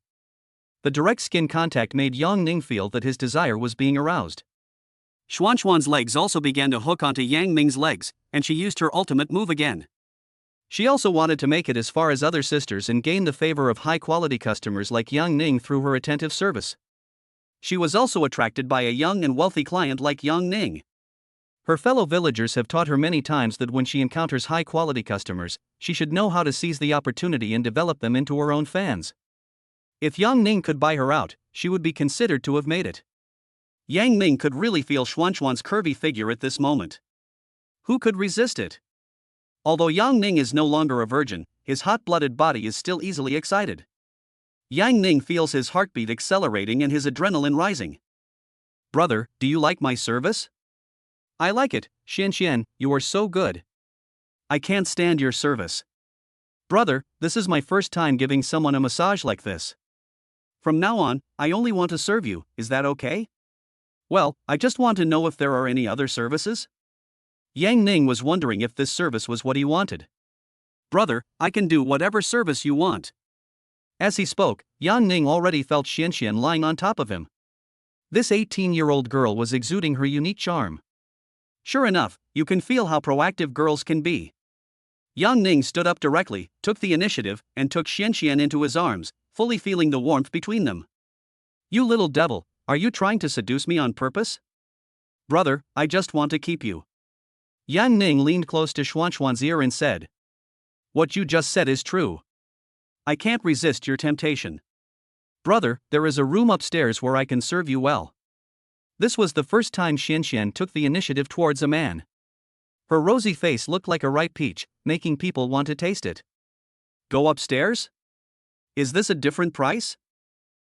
The direct skin contact made Yang Ning feel that his desire was being aroused. Xuanxuan's legs also began to hook onto Yang Ning's legs, and she used her ultimate move again. She also wanted to make it as far as other sisters and gain the favor of high-quality customers like Yang Ning through her attentive service. She was also attracted by a young and wealthy client like Yang Ning. Her fellow villagers have taught her many times that when she encounters high-quality customers, she should know how to seize the opportunity and develop them into her own fans. If Yang Ning could buy her out, she would be considered to have made it. Yang Ning could really feel Xuanxuan's curvy figure at this moment. Who could resist it? Although Yang Ning is no longer a virgin, his hot-blooded body is still easily excited. Yang Ning feels his heartbeat accelerating and his adrenaline rising. Brother, do you like my service? I like it, Xian, you are so good. I can't stand your service. Brother, this is my first time giving someone a massage like this. From now on, I only want to serve you, is that okay? Well, I just want to know if there are any other services? Yang Ning was wondering if this service was what he wanted. Brother, I can do whatever service you want. As he spoke, Yang Ning already felt Xianxian lying on top of him. This 18-year-old girl was exuding her unique charm. Sure enough, you can feel how proactive girls can be. Yang Ning stood up directly, took the initiative, and took Xianxian into his arms, fully feeling the warmth between them. You little devil, are you trying to seduce me on purpose? Brother, I just want to keep you. Yang Ning leaned close to Xuanxuan's ear and said, What you just said is true. I can't resist your temptation. Brother, there is a room upstairs where I can serve you well. This was the first time Xianxian took the initiative towards a man. Her rosy face looked like a ripe peach, making people want to taste it. Go upstairs? Is this a different price?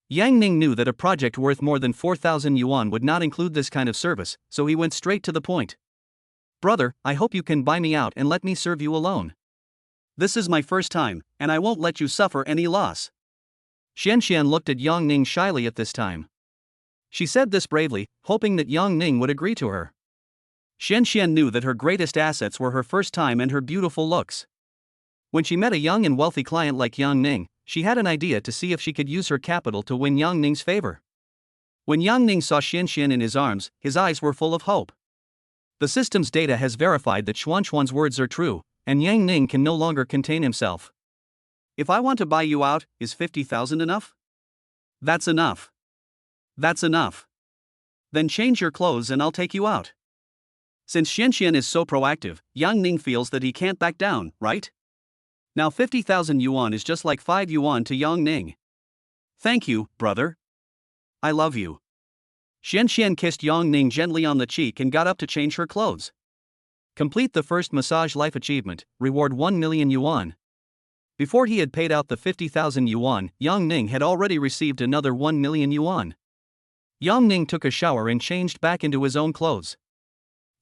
Yang Ning knew that a project worth more than 4,000 yuan would not include this kind of service, so he went straight to the point. Brother, I hope you can buy me out and let me serve you alone. This is my first time, and I won't let you suffer any loss. Xianxian looked at Yang Ning shyly at this time. She said this bravely, hoping that Yang Ning would agree to her. Xianxian knew that her greatest assets were her first time and her beautiful looks. When she met a young and wealthy client like Yang Ning, she had an idea to see if she could use her capital to win Yang Ning's favor. When Yang Ning saw Xianxian in his arms, his eyes were full of hope. The system's data has verified that Xuanxuan's words are true, and Yang Ning can no longer contain himself. If I want to buy you out, is 50,000 enough? That's enough. That's enough. Then change your clothes and I'll take you out. Since Xianxian is so proactive, Yang Ning feels that he can't back down, right? Now 50,000 yuan is just like 5 yuan to Yang Ning. Thank you, brother. I love you. Xianxian kissed Yang Ning gently on the cheek and got up to change her clothes. Complete the first massage life achievement, reward 1 million yuan. Before he had paid out the 50,000 yuan, Yang Ning had already received another 1 million yuan. Yang Ning took a shower and changed back into his own clothes.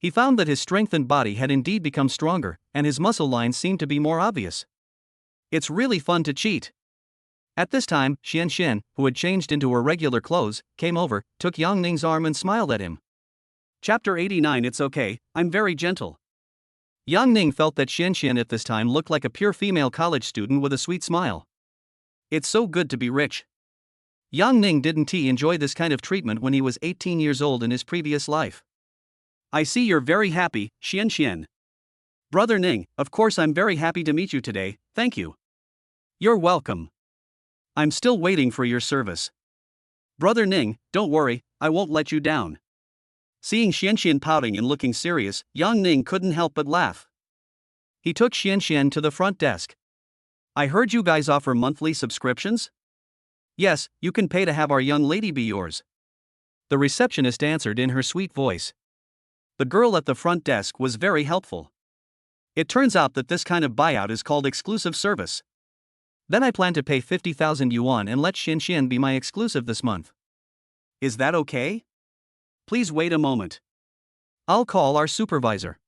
He found that his strengthened body had indeed become stronger, and his muscle lines seemed to be more obvious. It's really fun to cheat. At this time, Xianxian, who had changed into her regular clothes, came over, took Yang Ning's arm and smiled at him. Chapter 89. It's okay, I'm very gentle. Yang Ning felt that Xianxian at this time looked like a pure female college student with a sweet smile. It's so good to be rich. Yang Ning didn't enjoy this kind of treatment when he was 18 years old in his previous life. I see you're very happy, Xianxian. Brother Ning, of course I'm very happy to meet you today, thank you. You're welcome. I'm still waiting for your service. Brother Ning, don't worry, I won't let you down. Seeing Xianxian pouting and looking serious, Yang Ning couldn't help but laugh. He took Xianxian to the front desk. I heard you guys offer monthly subscriptions? Yes, you can pay to have our young lady be yours. The receptionist answered in her sweet voice. The girl at the front desk was very helpful. It turns out that this kind of buyout is called exclusive service. Then I plan to pay 50,000 yuan and let Xianxian be my exclusive this month. Is that okay? Please wait a moment. I'll call our supervisor.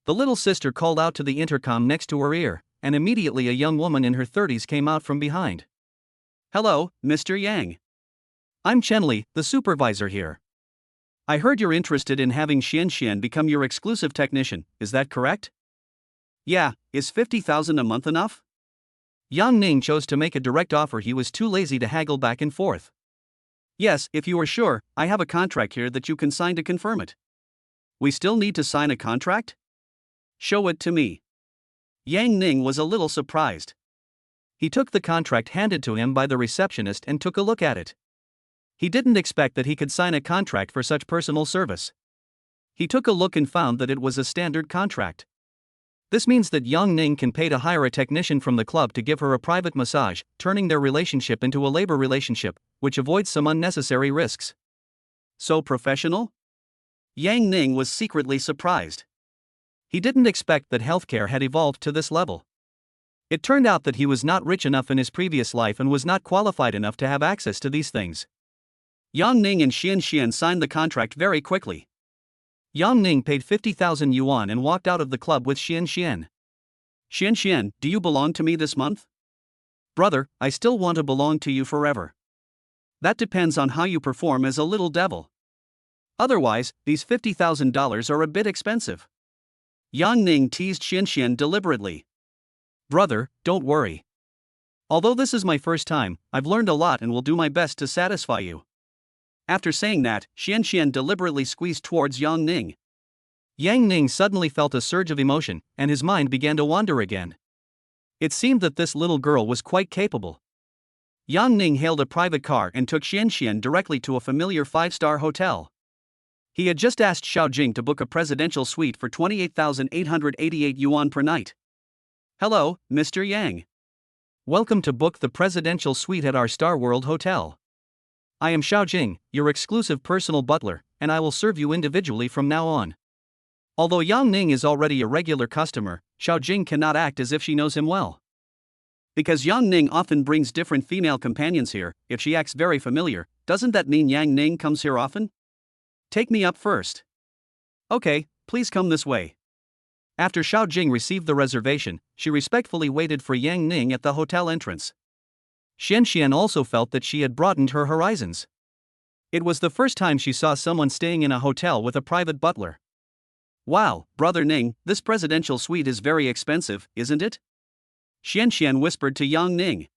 The little sister called out to the intercom next to her ear, and immediately a young woman in her 30s came out from behind. Hello, Mr. Yang. I'm Chenli, the supervisor here. I heard you're interested in having Xianxian become your exclusive technician, is that correct? Yeah, is 50,000 a month enough? Yang Ning chose to make a direct offer. He was too lazy to haggle back and forth. Yes, if you are sure, I have a contract here that you can sign to confirm it. We still need to sign a contract? Show it to me. Yang Ning was a little surprised. He took the contract handed to him by the receptionist and took a look at it. He didn't expect that he could sign a contract for such personal service. He took a look and found that it was a standard contract. This means that Yang Ning can pay to hire a technician from the club to give her a private massage, turning their relationship into a labor relationship, which avoids some unnecessary risks. So professional? Yang Ning was secretly surprised. He didn't expect that healthcare had evolved to this level. It turned out that he was not rich enough in his previous life and was not qualified enough to have access to these things. Yang Ning and Xianxian signed the contract very quickly. Yang Ning paid 50,000 yuan and walked out of the club with Xianxian. Xian, do you belong to me this month? Brother, I still want to belong to you forever. That depends on how you perform as a little devil. Otherwise, these $50,000 are a bit expensive. Yang Ning teased Xian deliberately. Brother, don't worry. Although this is my first time, I've learned a lot and will do my best to satisfy you. After saying that, Xian deliberately squeezed towards Yang Ning. Yang Ning suddenly felt a surge of emotion, and his mind began to wander again. It seemed that this little girl was quite capable. Yang Ning hailed a private car and took Xian directly to a familiar 5-star hotel. He had just asked Xiao Jing to book a presidential suite for 28,888 yuan per night. Hello, Mr. Yang. Welcome to book the presidential suite at our Star World Hotel. I am Xiao Jing, your exclusive personal butler, and I will serve you individually from now on. Although Yang Ning is already a regular customer, Xiao Jing cannot act as if she knows him well. Because Yang Ning often brings different female companions here, if she acts very familiar, doesn't that mean Yang Ning comes here often? Take me up first. Okay, please come this way. After Xiao Jing received the reservation, she respectfully waited for Yang Ning at the hotel entrance. Xian also felt that she had broadened her horizons. It was the first time she saw someone staying in a hotel with a private butler. Wow, Brother Ning, this presidential suite is very expensive, isn't it? Xian whispered to Yang Ning.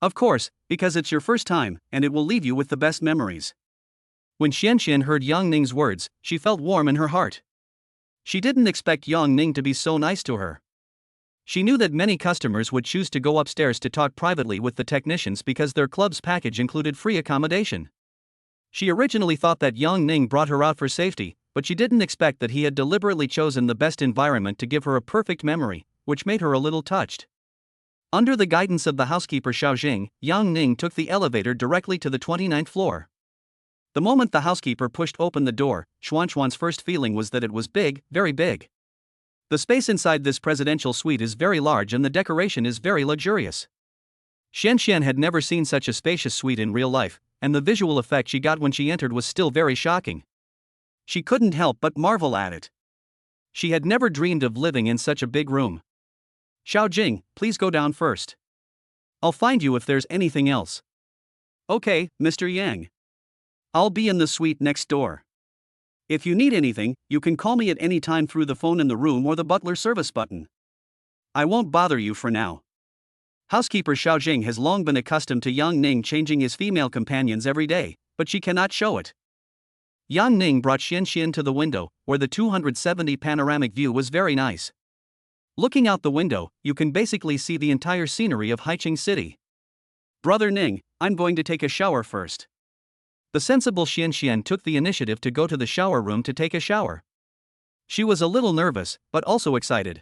Of course, because it's your first time, and it will leave you with the best memories. When Xian heard Yang Ning's words, she felt warm in her heart. She didn't expect Yang Ning to be so nice to her. She knew that many customers would choose to go upstairs to talk privately with the technicians because their club's package included free accommodation. She originally thought that Yang Ning brought her out for safety, but she didn't expect that he had deliberately chosen the best environment to give her a perfect memory, which made her a little touched. Under the guidance of the housekeeper Xiao Jing, Yang Ning took the elevator directly to the 29th floor. The moment the housekeeper pushed open the door, Xuan's first feeling was that it was big, very big. The space inside this presidential suite is very large and the decoration is very luxurious. Xian had never seen such a spacious suite in real life, and the visual effect she got when she entered was still very shocking. She couldn't help but marvel at it. She had never dreamed of living in such a big room. Xiao Jing, please go down first. I'll find you if there's anything else. Okay, Mr. Yang. I'll be in the suite next door. If you need anything, you can call me at any time through the phone in the room or the butler service button. I won't bother you for now. Housekeeper Xiao Jing has long been accustomed to Yang Ning changing his female companions every day, but she cannot show it. Yang Ning brought Xian to the window, where the 270 panoramic view was very nice. Looking out the window, you can basically see the entire scenery of Haiqing City. Brother Ning, I'm going to take a shower first. The sensible Xian took the initiative to go to the shower room to take a shower. She was a little nervous, but also excited.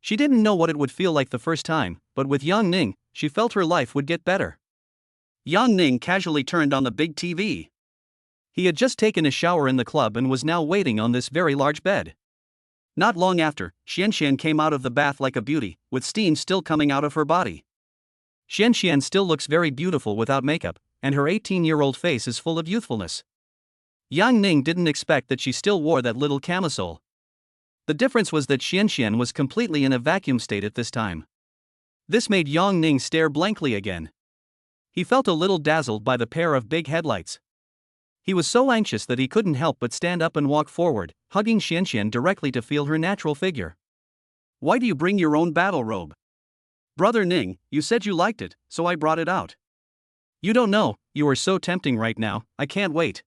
She didn't know what it would feel like the first time, but with Yang Ning, she felt her life would get better. Yang Ning casually turned on the big TV. He had just taken a shower in the club and was now waiting on this very large bed. Not long after, Xian came out of the bath like a beauty, with steam still coming out of her body. Xian still looks very beautiful without makeup, and her 18-year-old face is full of youthfulness. Yang Ning didn't expect that she still wore that little camisole. The difference was that Xian was completely in a vacuum state at this time. This made Yang Ning stare blankly again. He felt a little dazzled by the pair of big headlights. He was so anxious that he couldn't help but stand up and walk forward, hugging Xian directly to feel her natural figure. Why do you bring your own battle robe? Brother Ning, you said you liked it, so I brought it out. You don't know, you are so tempting right now, I can't wait.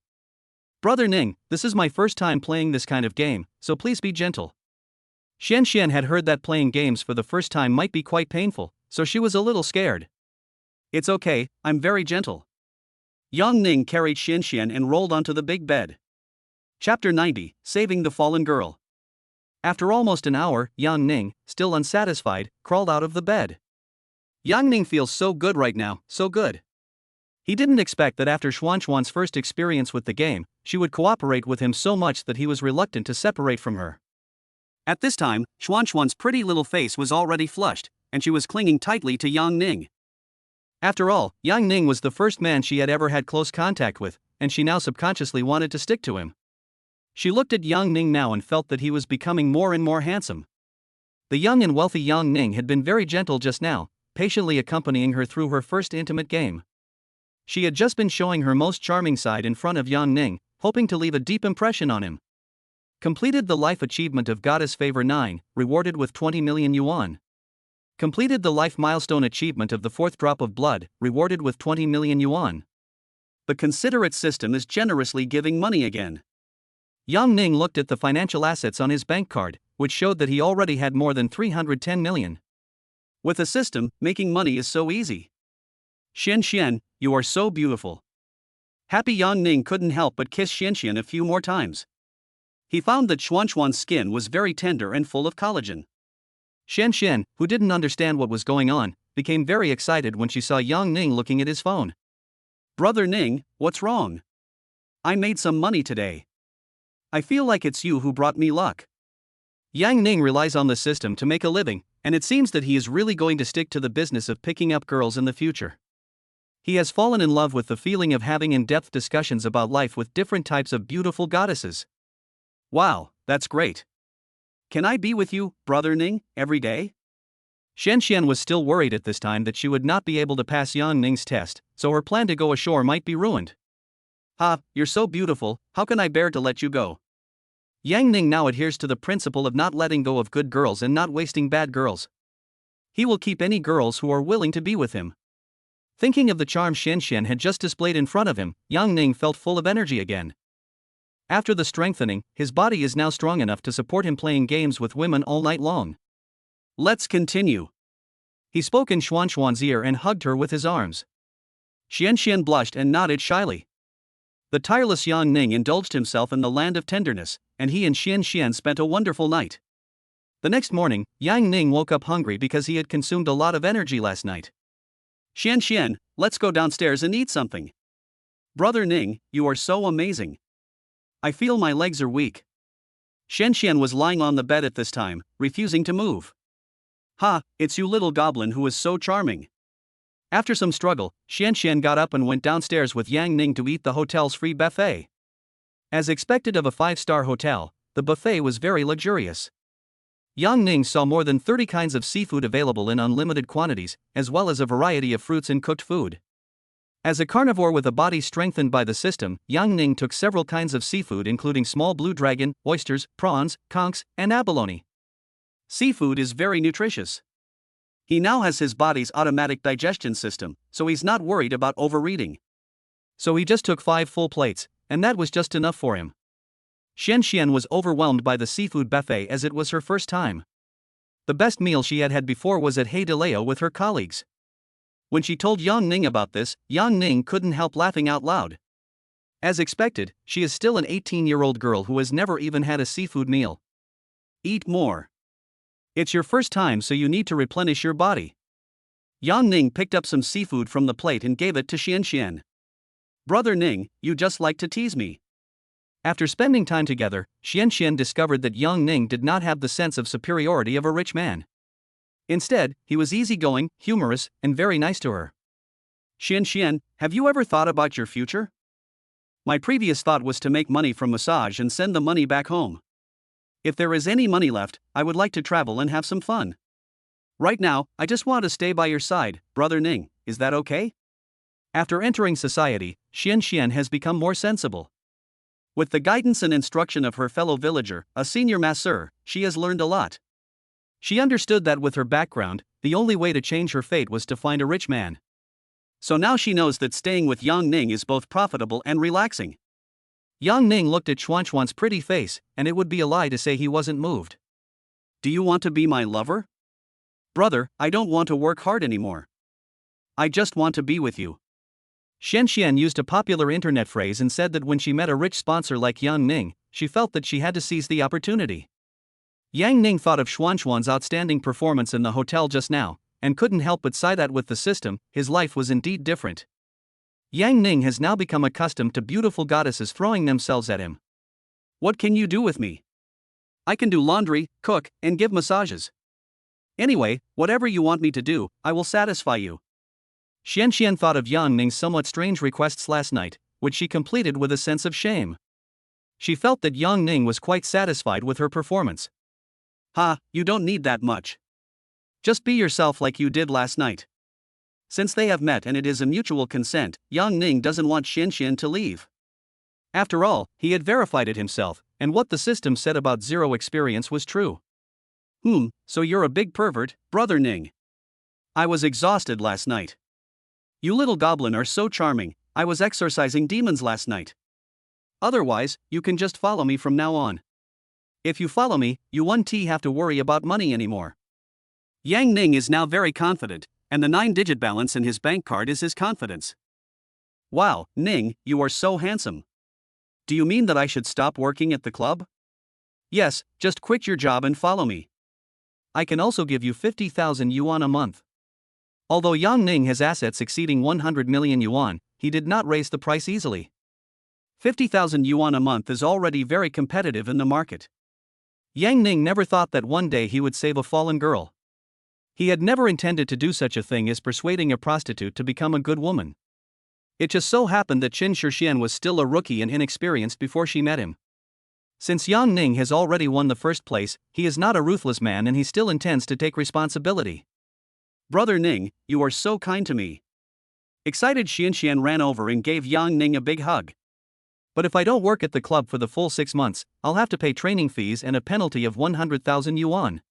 Brother Ning, this is my first time playing this kind of game, so please be gentle. Xian had heard that playing games for the first time might be quite painful, so she was a little scared. It's okay, I'm very gentle. Yang Ning carried Xian and rolled onto the big bed. Chapter 90, Saving the Fallen Girl. After almost an hour, Yang Ning, still unsatisfied, crawled out of the bed. Yang Ning feels so good right now, so good. He didn't expect that after Xuan's first experience with the game, she would cooperate with him so much that he was reluctant to separate from her. At this time, Xuan's pretty little face was already flushed, and she was clinging tightly to Yang Ning. After all, Yang Ning was the first man she had ever had close contact with, and she now subconsciously wanted to stick to him. She looked at Yang Ning now and felt that he was becoming more and more handsome. The young and wealthy Yang Ning had been very gentle just now, patiently accompanying her through her first intimate game. She had just been showing her most charming side in front of Yang Ning, hoping to leave a deep impression on him. Completed the life achievement of Goddess Favor 9, rewarded with 20 million yuan. Completed the life milestone achievement of the fourth drop of blood, rewarded with 20 million yuan. The considerate system is generously giving money again. Yang Ning looked at the financial assets on his bank card, which showed that he already had more than 310 million. With a system, making money is so easy. Xian, you are so beautiful. Happy Yang Ning couldn't help but kiss Xian a few more times. He found that Xuan's skin was very tender and full of collagen. Xian, who didn't understand what was going on, became very excited when she saw Yang Ning looking at his phone. Brother Ning, what's wrong? I made some money today. I feel like it's you who brought me luck. Yang Ning relies on the system to make a living, and it seems that he is really going to stick to the business of picking up girls in the future. He has fallen in love with the feeling of having in-depth discussions about life with different types of beautiful goddesses. Wow, that's great. Can I be with you, Brother Ning, every day? Xian was still worried at this time that she would not be able to pass Yang Ning's test, so her plan to go ashore might be ruined. You're so beautiful, how can I bear to let you go? Yang Ning now adheres to the principle of not letting go of good girls and not wasting bad girls. He will keep any girls who are willing to be with him. Thinking of the charm Xian had just displayed in front of him, Yang Ning felt full of energy again. After the strengthening, his body is now strong enough to support him playing games with women all night long. Let's continue. He spoke in Xuan's ear and hugged her with his arms. Xian blushed and nodded shyly. The tireless Yang Ning indulged himself in the land of tenderness, and he and Xian spent a wonderful night. The next morning, Yang Ning woke up hungry because he had consumed a lot of energy last night. Xian, let's go downstairs and eat something. Brother Ning, you are so amazing. I feel my legs are weak. Xian was lying on the bed at this time, refusing to move. It's you little goblin who is so charming. After some struggle, Xian got up and went downstairs with Yang Ning to eat the hotel's free buffet. As expected of a 5-star hotel, the buffet was very luxurious. Yang Ning saw more than 30 kinds of seafood available in unlimited quantities, as well as a variety of fruits and cooked food. As a carnivore with a body strengthened by the system, Yang Ning took several kinds of seafood including small blue dragon, oysters, prawns, conchs, and abalone. Seafood is very nutritious. He now has his body's automatic digestion system, so he's not worried about overeating. So he just took 5 full plates, and that was just enough for him. Xian was overwhelmed by the seafood buffet as it was her first time. The best meal she had had before was at Hay de Leo with her colleagues. When she told Yang Ning about this, Yang Ning couldn't help laughing out loud. As expected, she is still an 18-year-old girl who has never even had a seafood meal. Eat more. It's your first time, so you need to replenish your body. Yang Ning picked up some seafood from the plate and gave it to Xian. Brother Ning, you just like to tease me. After spending time together, Xian discovered that Yang Ning did not have the sense of superiority of a rich man. Instead, he was easygoing, humorous, and very nice to her. Xian, have you ever thought about your future? My previous thought was to make money from massage and send the money back home. If there is any money left, I would like to travel and have some fun. Right now, I just want to stay by your side, Brother Ning, is that okay? After entering society, Xian has become more sensible. With the guidance and instruction of her fellow villager, a senior masseur, she has learned a lot. She understood that with her background, the only way to change her fate was to find a rich man. So now she knows that staying with Yang Ning is both profitable and relaxing. Yang Ning looked at Xuan's pretty face, and it would be a lie to say he wasn't moved. Do you want to be my lover? Brother, I don't want to work hard anymore. I just want to be with you. Xian used a popular internet phrase and said that when she met a rich sponsor like Yang Ning, she felt that she had to seize the opportunity. Yang Ning thought of Xuan's outstanding performance in the hotel just now, and couldn't help but sigh that with the system, his life was indeed different. Yang Ning has now become accustomed to beautiful goddesses throwing themselves at him. What can you do with me? I can do laundry, cook, and give massages. Anyway, whatever you want me to do, I will satisfy you. Xian thought of Yang Ning's somewhat strange requests last night, which she completed with a sense of shame. She felt that Yang Ning was quite satisfied with her performance. Ha, you don't need that much. Just be yourself like you did last night. Since they have met and it is a mutual consent, Yang Ning doesn't want Xian to leave. After all, he had verified it himself, and what the system said about zero experience was true. So you're a big pervert, brother Ning. I was exhausted last night. You little goblin are so charming, I was exorcising demons last night. Otherwise, you can just follow me from now on. If you follow me, you won't have to worry about money anymore. Yang Ning is now very confident, and the 9-digit balance in his bank card is his confidence. Wow, Ning, you are so handsome. Do you mean that I should stop working at the club? Yes, just quit your job and follow me. I can also give you 50,000 yuan a month. Although Yang Ning has assets exceeding 100 million yuan, he did not raise the price easily. 50,000 yuan a month is already very competitive in the market. Yang Ning never thought that one day he would save a fallen girl. He had never intended to do such a thing as persuading a prostitute to become a good woman. It just so happened that Qin Shixian was still a rookie and inexperienced before she met him. Since Yang Ning has already won the first place, he is not a ruthless man and he still intends to take responsibility. Brother Ning, you are so kind to me. Excited, Xian ran over and gave Yang Ning a big hug. But if I don't work at the club for the full 6 months, I'll have to pay training fees and a penalty of 100,000 yuan.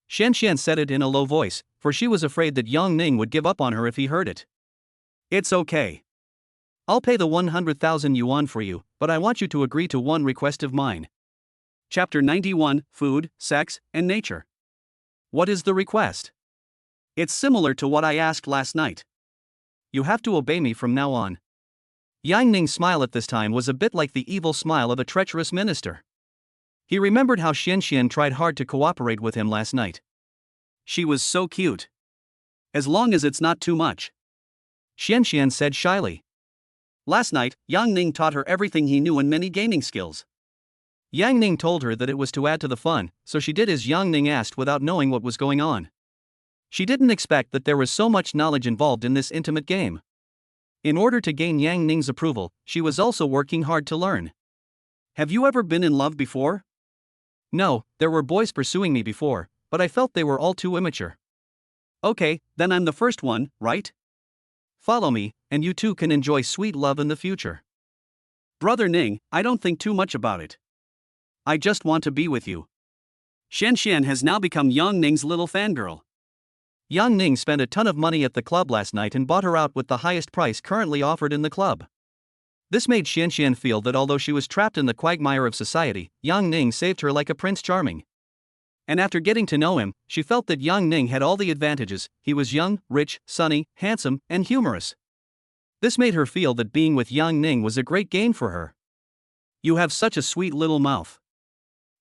Xian said it in a low voice, for she was afraid that Yang Ning would give up on her if he heard it. It's okay. I'll pay the 100,000 yuan for you, but I want you to agree to one request of mine. Chapter 91, Food, Sex, and Nature. What is the request? It's similar to what I asked last night. You have to obey me from now on. Yang Ning's smile at this time was a bit like the evil smile of a treacherous minister. He remembered how Xian tried hard to cooperate with him last night. She was so cute. As long as it's not too much. Xian said shyly. Last night, Yang Ning taught her everything he knew and many gaming skills. Yang Ning told her that it was to add to the fun, so she did as Yang Ning asked without knowing what was going on. She didn't expect that there was so much knowledge involved in this intimate game. In order to gain Yang Ning's approval, she was also working hard to learn. Have you ever been in love before? No, there were boys pursuing me before, but I felt they were all too immature. Okay, then I'm the first one, right? Follow me, and you too can enjoy sweet love in the future. Brother Ning, I don't think too much about it. I just want to be with you. Xian has now become Yang Ning's little fangirl. Yang Ning spent a ton of money at the club last night and bought her out with the highest price currently offered in the club. This made Xian feel that although she was trapped in the quagmire of society, Yang Ning saved her like a Prince Charming. And after getting to know him, she felt that Yang Ning had all the advantages. He was young, rich, sunny, handsome, and humorous. This made her feel that being with Yang Ning was a great gain for her. You have such a sweet little mouth.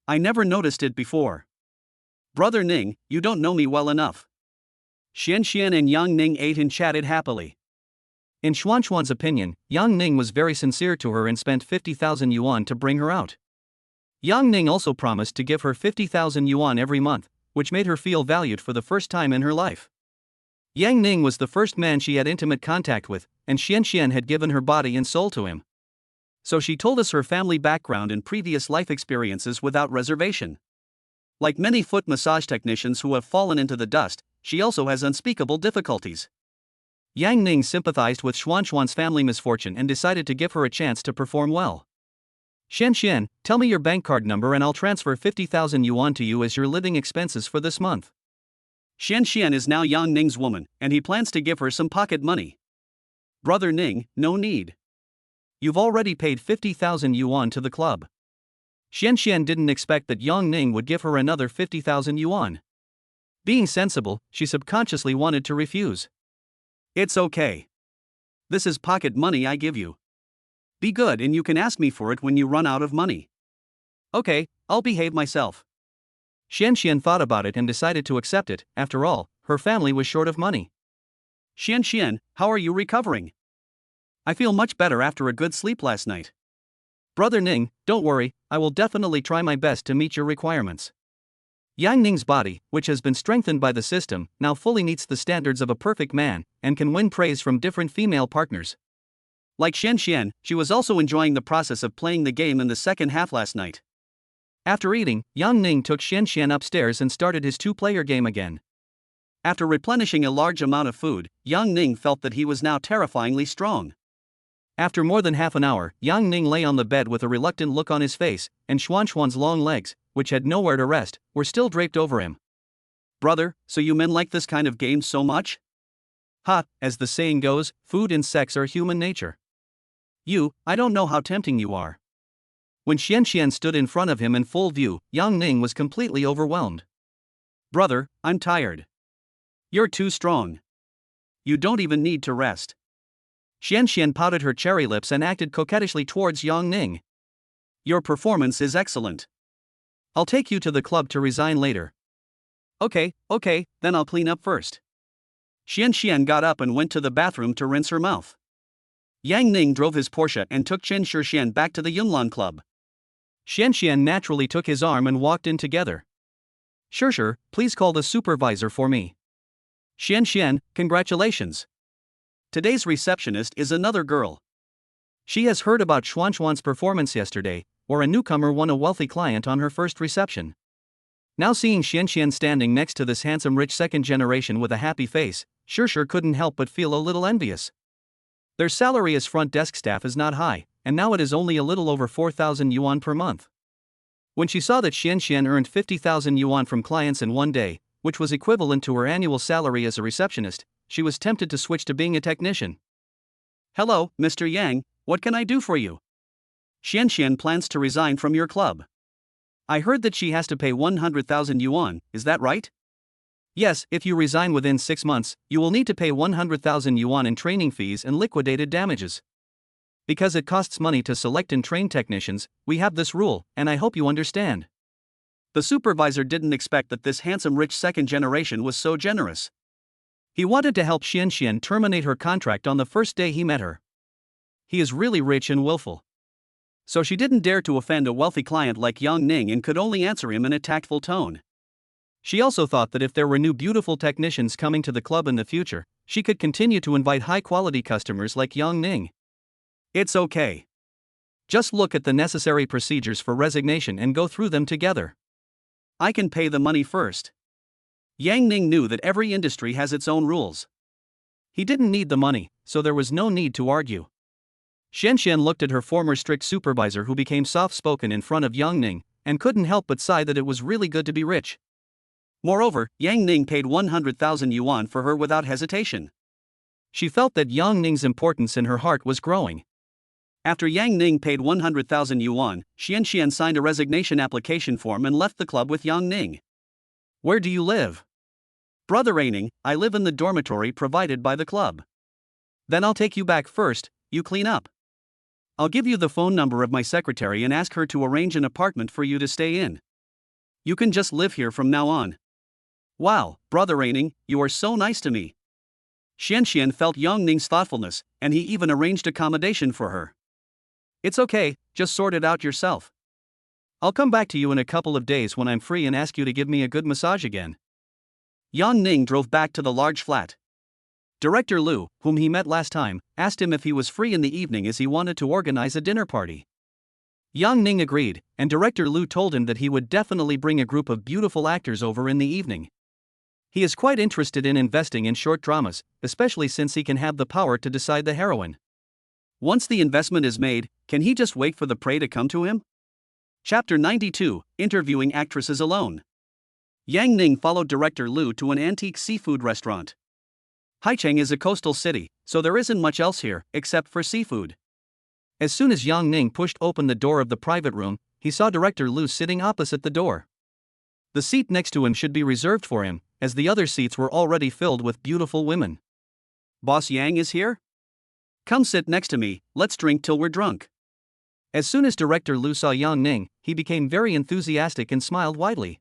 I never noticed it before. Brother Ning, you don't know me well enough. Xian and Yang Ning ate and chatted happily. In Xuan's opinion, Yang Ning was very sincere to her and spent 50,000 yuan to bring her out. Yang Ning also promised to give her 50,000 yuan every month, which made her feel valued for the first time in her life. Yang Ning was the first man she had intimate contact with, and Xian had given her body and soul to him. So she told us her family background and previous life experiences without reservation. Like many foot massage technicians who have fallen into the dust, she also has unspeakable difficulties. Yang Ning sympathized with Xuan's family misfortune and decided to give her a chance to perform well. Xian, tell me your bank card number and I'll transfer 50,000 yuan to you as your living expenses for this month. Xian is now Yang Ning's woman, and he plans to give her some pocket money. Brother Ning, no need. You've already paid 50,000 yuan to the club. Xian didn't expect that Yang Ning would give her another 50,000 yuan. Being sensible, she subconsciously wanted to refuse. It's okay. This is pocket money I give you. Be good and you can ask me for it when you run out of money. Okay, I'll behave myself. Xian thought about it and decided to accept it. After all, her family was short of money. Xian, how are you recovering? I feel much better after a good sleep last night. Brother Ning, don't worry, I will definitely try my best to meet your requirements. Yang Ning's body, which has been strengthened by the system, now fully meets the standards of a perfect man, and can win praise from different female partners. Like Xian, she was also enjoying the process of playing the game in the second half last night. After eating, Yang Ning took Xianxian upstairs and started his two-player game again. After replenishing a large amount of food, Yang Ning felt that he was now terrifyingly strong. After more than half an hour, Yang Ning lay on the bed with a reluctant look on his face, and Xuanxuan's long legs, which had nowhere to rest, were still draped over him. Brother, so you men like this kind of game so much? Ha, as the saying goes, food and sex are human nature. I don't know how tempting you are. When Xianxian stood in front of him in full view, Yang Ning was completely overwhelmed. Brother, I'm tired. You're too strong. You don't even need to rest. Xianxian pouted her cherry lips and acted coquettishly towards Yang Ning. Your performance is excellent. I'll take you to the club to resign later. Okay, then I'll clean up first. Xianxian got up and went to the bathroom to rinse her mouth. Yang Ning drove his Porsche and took Chen Shixian back to the Yunlan Club. Xianxian naturally took his arm and walked in together. Sure, please call the supervisor for me. Xianxian, congratulations. Today's receptionist is another girl. She has heard about Xuanxuan's performance yesterday, where a newcomer won a wealthy client on her first reception. Now seeing Xianxian standing next to this handsome rich second generation with a happy face, Sure couldn't help but feel a little envious. Their salary as front desk staff is not high, and now it is only a little over 4,000 yuan per month. When she saw that Xianxian earned 50,000 yuan from clients in one day, which was equivalent to her annual salary as a receptionist, she was tempted to switch to being a technician. Hello, Mr. Yang, what can I do for you? Xianxian plans to resign from your club. I heard that she has to pay 100,000 yuan, is that right? Yes, if you resign within 6 months, you will need to pay 100,000 yuan in training fees and liquidated damages. Because it costs money to select and train technicians, we have this rule, and I hope you understand. The supervisor didn't expect that this handsome rich second generation was so generous. He wanted to help Xianxian terminate her contract on the first day he met her. He is really rich and willful. So she didn't dare to offend a wealthy client like Yang Ning and could only answer him in a tactful tone. She also thought that if there were new beautiful technicians coming to the club in the future, she could continue to invite high-quality customers like Yang Ning. It's okay. Just look at the necessary procedures for resignation and go through them together. I can pay the money first. Yang Ning knew that every industry has its own rules. He didn't need the money, so there was no need to argue. Xianxian looked at her former strict supervisor who became soft-spoken in front of Yang Ning, and couldn't help but sigh that it was really good to be rich. Moreover, Yang Ning paid 100,000 yuan for her without hesitation. She felt that Yang Ning's importance in her heart was growing. After Yang Ning paid 100,000 yuan, Xianxian signed a resignation application form and left the club with Yang Ning. Where do you live? Brother Aining, I live in the dormitory provided by the club. Then I'll take you back first, you clean up. I'll give you the phone number of my secretary and ask her to arrange an apartment for you to stay in. You can just live here from now on. Wow, Brother Aining, you are so nice to me. Xianxian felt Yang Ning's thoughtfulness, and he even arranged accommodation for her. It's okay, just sort it out yourself. I'll come back to you in a couple of days when I'm free and ask you to give me a good massage again. Yang Ning drove back to the large flat. Director Lu, whom he met last time, asked him if he was free in the evening as he wanted to organize a dinner party. Yang Ning agreed, and Director Lu told him that he would definitely bring a group of beautiful actors over in the evening. He is quite interested in investing in short dramas, especially since he can have the power to decide the heroine. Once the investment is made, can he just wait for the prey to come to him? Chapter 92, Interviewing Actresses Alone. Yang Ning followed Director Lu to an antique seafood restaurant. Haicheng is a coastal city, so there isn't much else here, except for seafood. As soon as Yang Ning pushed open the door of the private room, he saw Director Lu sitting opposite the door. The seat next to him should be reserved for him, as the other seats were already filled with beautiful women. Boss Yang is here? Come sit next to me, let's drink till we're drunk. As soon as Director Lu saw Yang Ning, he became very enthusiastic and smiled widely.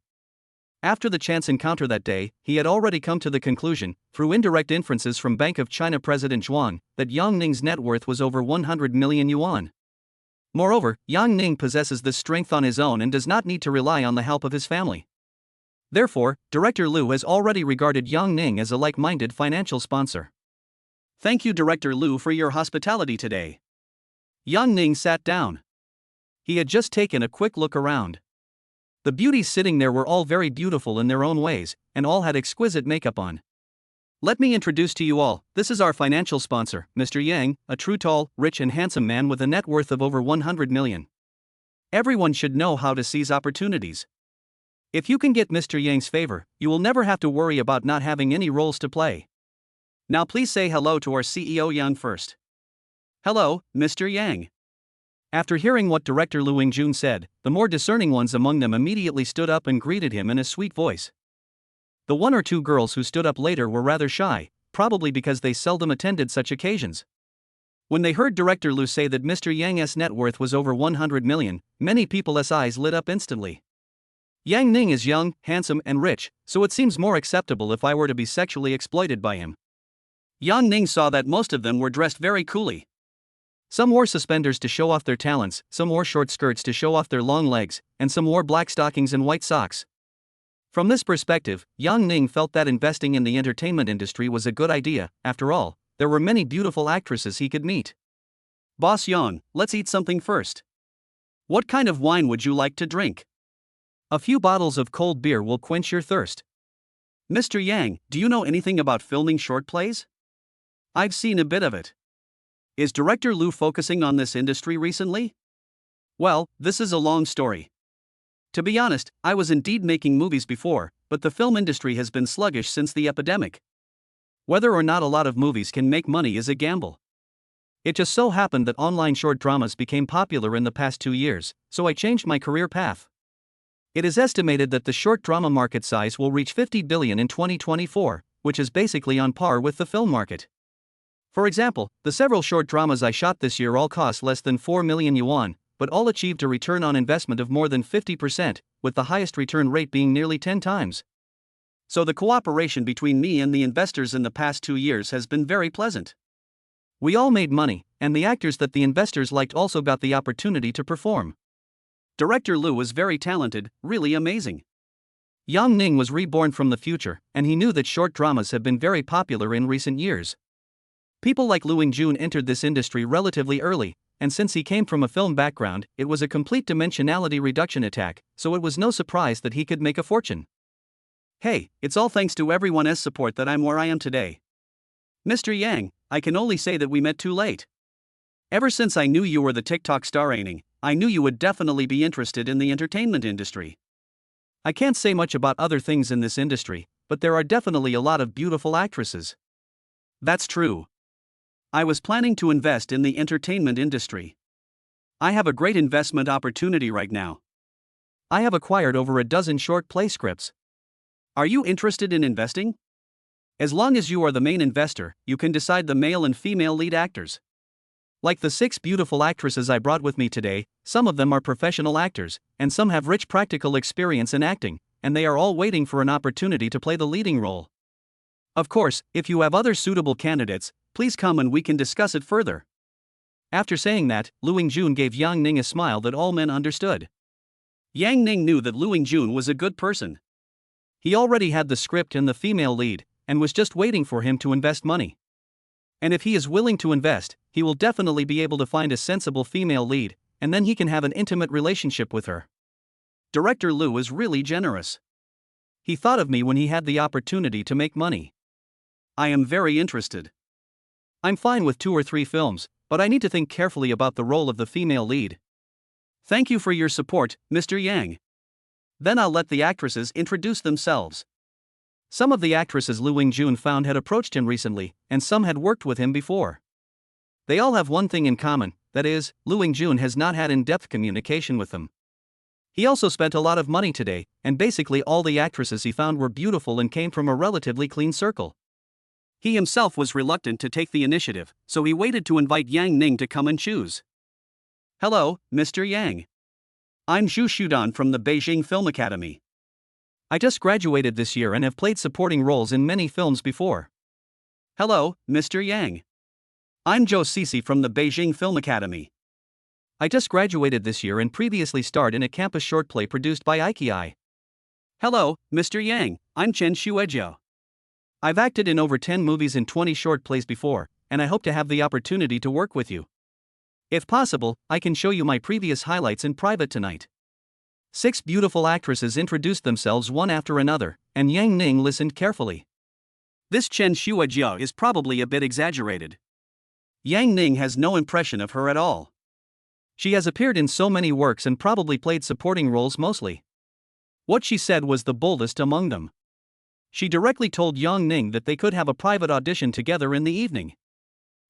After the chance encounter that day, he had already come to the conclusion, through indirect inferences from Bank of China President Zhuang, that Yang Ning's net worth was over 100 million yuan. Moreover, Yang Ning possesses this strength on his own and does not need to rely on the help of his family. Therefore, Director Lu has already regarded Yang Ning as a like-minded financial sponsor. Thank you, Director Lu, for your hospitality today. Yang Ning sat down. He had just taken a quick look around. The beauties sitting there were all very beautiful in their own ways, and all had exquisite makeup on. Let me introduce to you all, this is our financial sponsor, Mr. Yang, a true tall, rich and handsome man with a net worth of over 100 million. Everyone should know how to seize opportunities. If you can get Mr. Yang's favor, you will never have to worry about not having any roles to play. Now please say hello to our CEO Yang first. Hello, Mr. Yang. After hearing what director Lu Wingjun said, the more discerning ones among them immediately stood up and greeted him in a sweet voice. The one or two girls who stood up later were rather shy, probably because they seldom attended such occasions. When they heard director Lu say that Mr. Yang's net worth was over 100 million, many people's eyes lit up instantly. Yang Ning is young, handsome and rich, so it seems more acceptable if I were to be sexually exploited by him. Yang Ning saw that most of them were dressed very coolly. Some wore suspenders to show off their talents, some wore short skirts to show off their long legs, and some wore black stockings and white socks. From this perspective, Yang Ning felt that investing in the entertainment industry was a good idea. After all, there were many beautiful actresses he could meet. Boss Yang, let's eat something first. What kind of wine would you like to drink? A few bottles of cold beer will quench your thirst. Mr. Yang, do you know anything about filming short plays? I've seen a bit of it. Is director Lu focusing on this industry recently? Well, this is a long story. To be honest, I was indeed making movies before, but the film industry has been sluggish since the epidemic. Whether or not a lot of movies can make money is a gamble. It just so happened that online short dramas became popular in the past 2 years, so I changed my career path. It is estimated that the short drama market size will reach 50 billion in 2024, which is basically on par with the film market. For example, the several short dramas I shot this year all cost less than 4 million yuan, but all achieved a return on investment of more than 50%, with the highest return rate being nearly 10 times. So the cooperation between me and the investors in the past 2 years has been very pleasant. We all made money, and the actors that the investors liked also got the opportunity to perform. Director Lu was very talented, really amazing. Yang Ning was reborn from the future, and he knew that short dramas have been very popular in recent years. People like Lu Wingjun entered this industry relatively early, and since he came from a film background, it was a complete dimensionality reduction attack, so it was no surprise that he could make a fortune. Hey, it's all thanks to everyone's support that I'm where I am today. Mr. Yang, I can only say that we met too late. Ever since I knew you were the TikTok star Aining, I knew you would definitely be interested in the entertainment industry. I can't say much about other things in this industry, but there are definitely a lot of beautiful actresses. That's true. I was planning to invest in the entertainment industry. I have a great investment opportunity right now. I have acquired over a dozen short play scripts. Are you interested in investing? As long as you are the main investor, you can decide the male and female lead actors. Like the 6 beautiful actresses I brought with me today, some of them are professional actors, and some have rich practical experience in acting, and they are all waiting for an opportunity to play the leading role. Of course, if you have other suitable candidates, please come and we can discuss it further. After saying that, Lu Wingjun gave Yang Ning a smile that all men understood. Yang Ning knew that Lu Wingjun was a good person. He already had the script and the female lead, and was just waiting for him to invest money. And if he is willing to invest, he will definitely be able to find a sensible female lead, and then he can have an intimate relationship with her. Director Lu is really generous. He thought of me when he had the opportunity to make money. I am very interested. I'm fine with 2 or 3 films, but I need to think carefully about the role of the female lead. Thank you for your support, Mr. Yang. Then I'll let the actresses introduce themselves. Some of the actresses Lu Wingjun found had approached him recently, and some had worked with him before. They all have one thing in common, that is, Lu Wingjun has not had in-depth communication with them. He also spent a lot of money today, and basically all the actresses he found were beautiful and came from a relatively clean circle. He himself was reluctant to take the initiative, so he waited to invite Yang Ning to come and choose. Hello, Mr. Yang. I'm Zhu Shudan from the Beijing Film Academy. I just graduated this year and have played supporting roles in many films before. Hello, Mr. Yang. I'm Zhou Sisi from the Beijing Film Academy. I just graduated this year and previously starred in a campus short play produced by IKI. Hello, Mr. Yang, I'm Chen Xuezhou. I've acted in over 10 movies and 20 short plays before, and I hope to have the opportunity to work with you. If possible, I can show you my previous highlights in private tonight. 6 beautiful actresses introduced themselves one after another, and Yang Ning listened carefully. This Chen Shuajiao is probably a bit exaggerated. Yang Ning has no impression of her at all. She has appeared in so many works and probably played supporting roles mostly. What she said was the boldest among them. She directly told Yang Ning that they could have a private audition together in the evening.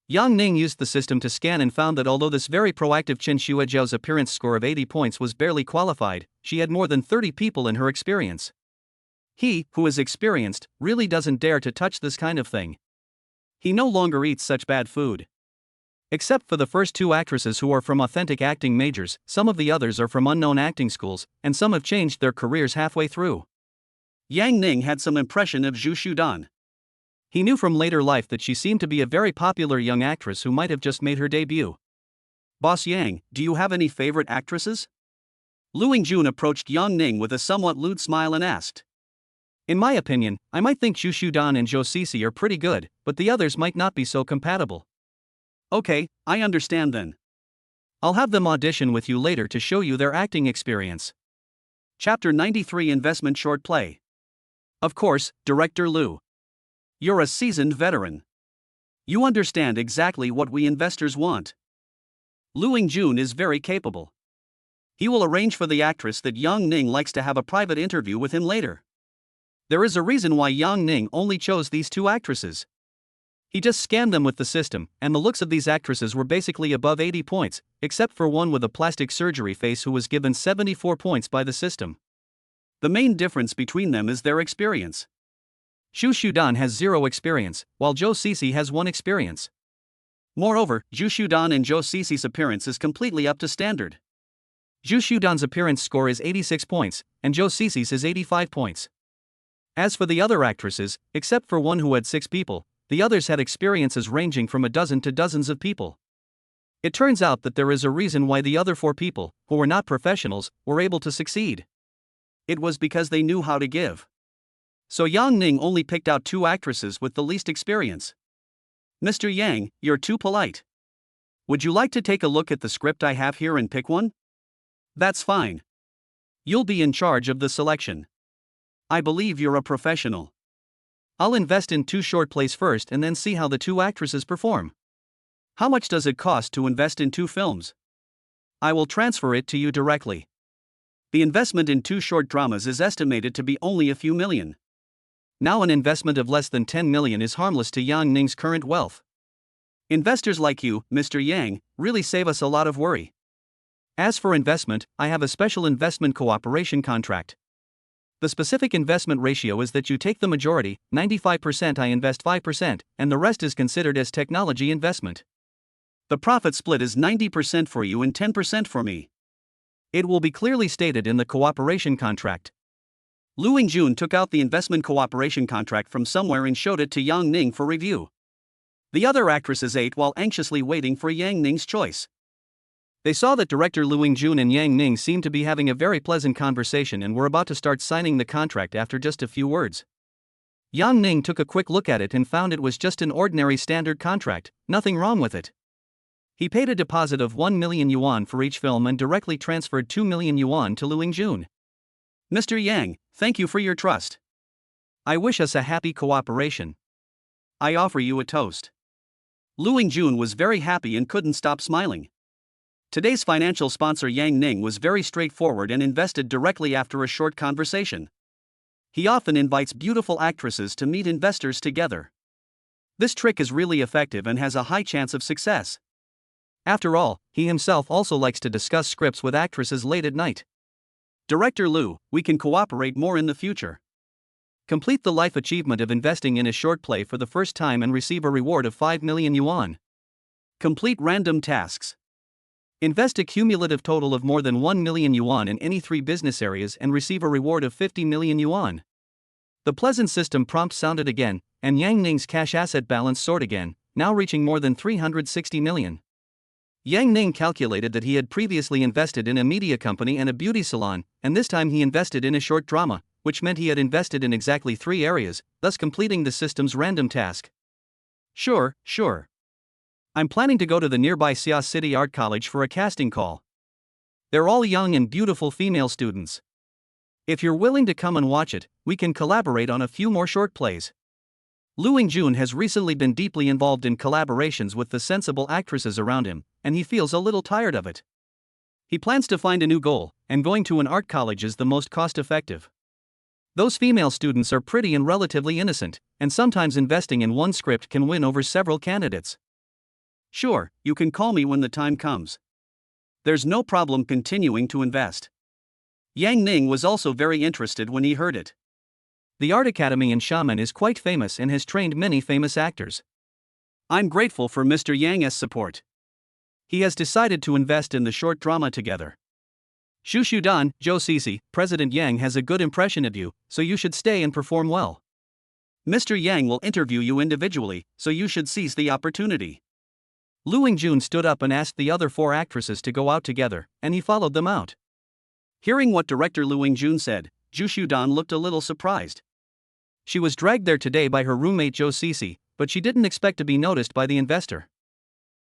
Yang Ning used the system to scan and found that although this very proactive Chen Shuajiao's appearance score of 80 points was barely qualified, she had more than 30 people in her experience. He, who is experienced, really doesn't dare to touch this kind of thing. He no longer eats such bad food. Except for the first 2 actresses who are from authentic acting majors, some of the others are from unknown acting schools, and some have changed their careers halfway through. Yang Ning had some impression of Zhu Shudan. He knew from later life that she seemed to be a very popular young actress who might have just made her debut. Boss Yang, do you have any favorite actresses? Lu Yingjun approached Yang Ning with a somewhat lewd smile and asked. In my opinion, I might think Zhu Shudan and Zhou Sisi are pretty good, but the others might not be so compatible. Okay, I understand then. I'll have them audition with you later to show you their acting experience. Chapter 93 Investment Short Play. Of course, Director Lu. You're a seasoned veteran. You understand exactly what we investors want. Lu Yingjun is very capable. He will arrange for the actress that Yang Ning likes to have a private interview with him later. There is a reason why Yang Ning only chose these 2 actresses. He just scanned them with the system, and the looks of these actresses were basically above 80 points, except for one with a plastic surgery face who was given 74 points by the system. The main difference between them is their experience. Zhu Shudan has 0 experience, while Zhou Sisi has 1 experience. Moreover, Zhu Shudan and Zhou Sisi's appearance is completely up to standard. Zhu Shudan's appearance score is 86 points, and Zhou Sisi's is 85 points. As for the other actresses, except for one who had 6 people, the others had experiences ranging from a dozen to dozens of people. It turns out that there is a reason why the other 4 people, who were not professionals, were able to succeed. It was because they knew how to give. So Yang Ning only picked out 2 actresses with the least experience. Mr. Yang, you're too polite. Would you like to take a look at the script I have here and pick one? That's fine. You'll be in charge of the selection. I believe you're a professional. I'll invest in 2 short plays first and then see how the 2 actresses perform. How much does it cost to invest in 2 films? I will transfer it to you directly. The investment in 2 short dramas is estimated to be only a few million. Now an investment of less than 10 million is harmless to Yang Ning's current wealth. Investors like you, Mr. Yang, really save us a lot of worry. As for investment, I have a special investment cooperation contract. The specific investment ratio is that you take the majority, 95% I invest 5%, and the rest is considered as technology investment. The profit split is 90% for you and 10% for me. It will be clearly stated in the cooperation contract. Lu Yingjun took out the investment cooperation contract from somewhere and showed it to Yang Ning for review. The other actresses ate while anxiously waiting for Yang Ning's choice. They saw that director Lu Yingjun and Yang Ning seemed to be having a very pleasant conversation and were about to start signing the contract after just a few words. Yang Ning took a quick look at it and found it was just an ordinary standard contract, nothing wrong with it. He paid a deposit of 1 million yuan for each film and directly transferred 2 million yuan to Lu Yingjun. Mr. Yang, thank you for your trust. I wish us a happy cooperation. I offer you a toast. Lu Yingjun was very happy and couldn't stop smiling. Today's financial sponsor Yang Ning was very straightforward and invested directly after a short conversation. He often invites beautiful actresses to meet investors together. This trick is really effective and has a high chance of success. After all, he himself also likes to discuss scripts with actresses late at night. Director Lu, we can cooperate more in the future. Complete the life achievement of investing in a short play for the first time and receive a reward of 5 million yuan. Complete random tasks. Invest a cumulative total of more than 1 million yuan in any 3 business areas and receive a reward of 50 million yuan. The pleasant system prompt sounded again, and Yang Ning's cash asset balance soared again, now reaching more than 360 million. Yang Ning calculated that he had previously invested in a media company and a beauty salon, and this time he invested in a short drama, which meant he had invested in exactly 3 areas, thus completing the system's random task. Sure. I'm planning to go to the nearby Xia City Art College for a casting call. They're all young and beautiful female students. If you're willing to come and watch it, we can collaborate on a few more short plays. Lu Yingjun has recently been deeply involved in collaborations with the sensible actresses around him, and he feels a little tired of it. He plans to find a new goal, and going to an art college is the most cost-effective. Those female students are pretty and relatively innocent, and sometimes investing in one script can win over several candidates. Sure, you can call me when the time comes. There's no problem continuing to invest. Yang Ning was also very interested when he heard it. The art academy in Xiamen is quite famous and has trained many famous actors. I'm grateful for Mr. Yang's support. He has decided to invest in the short drama together. Xu Shudan, Zhou Cixi, President Yang has a good impression of you, so you should stay and perform well. Mr. Yang will interview you individually, so you should seize the opportunity. Lu Yingjun stood up and asked the other 4 actresses to go out together, and he followed them out. Hearing what director Lu Yingjun said, Zhu Shudan looked a little surprised. She was dragged there today by her roommate Zhou Cixi, but she didn't expect to be noticed by the investor.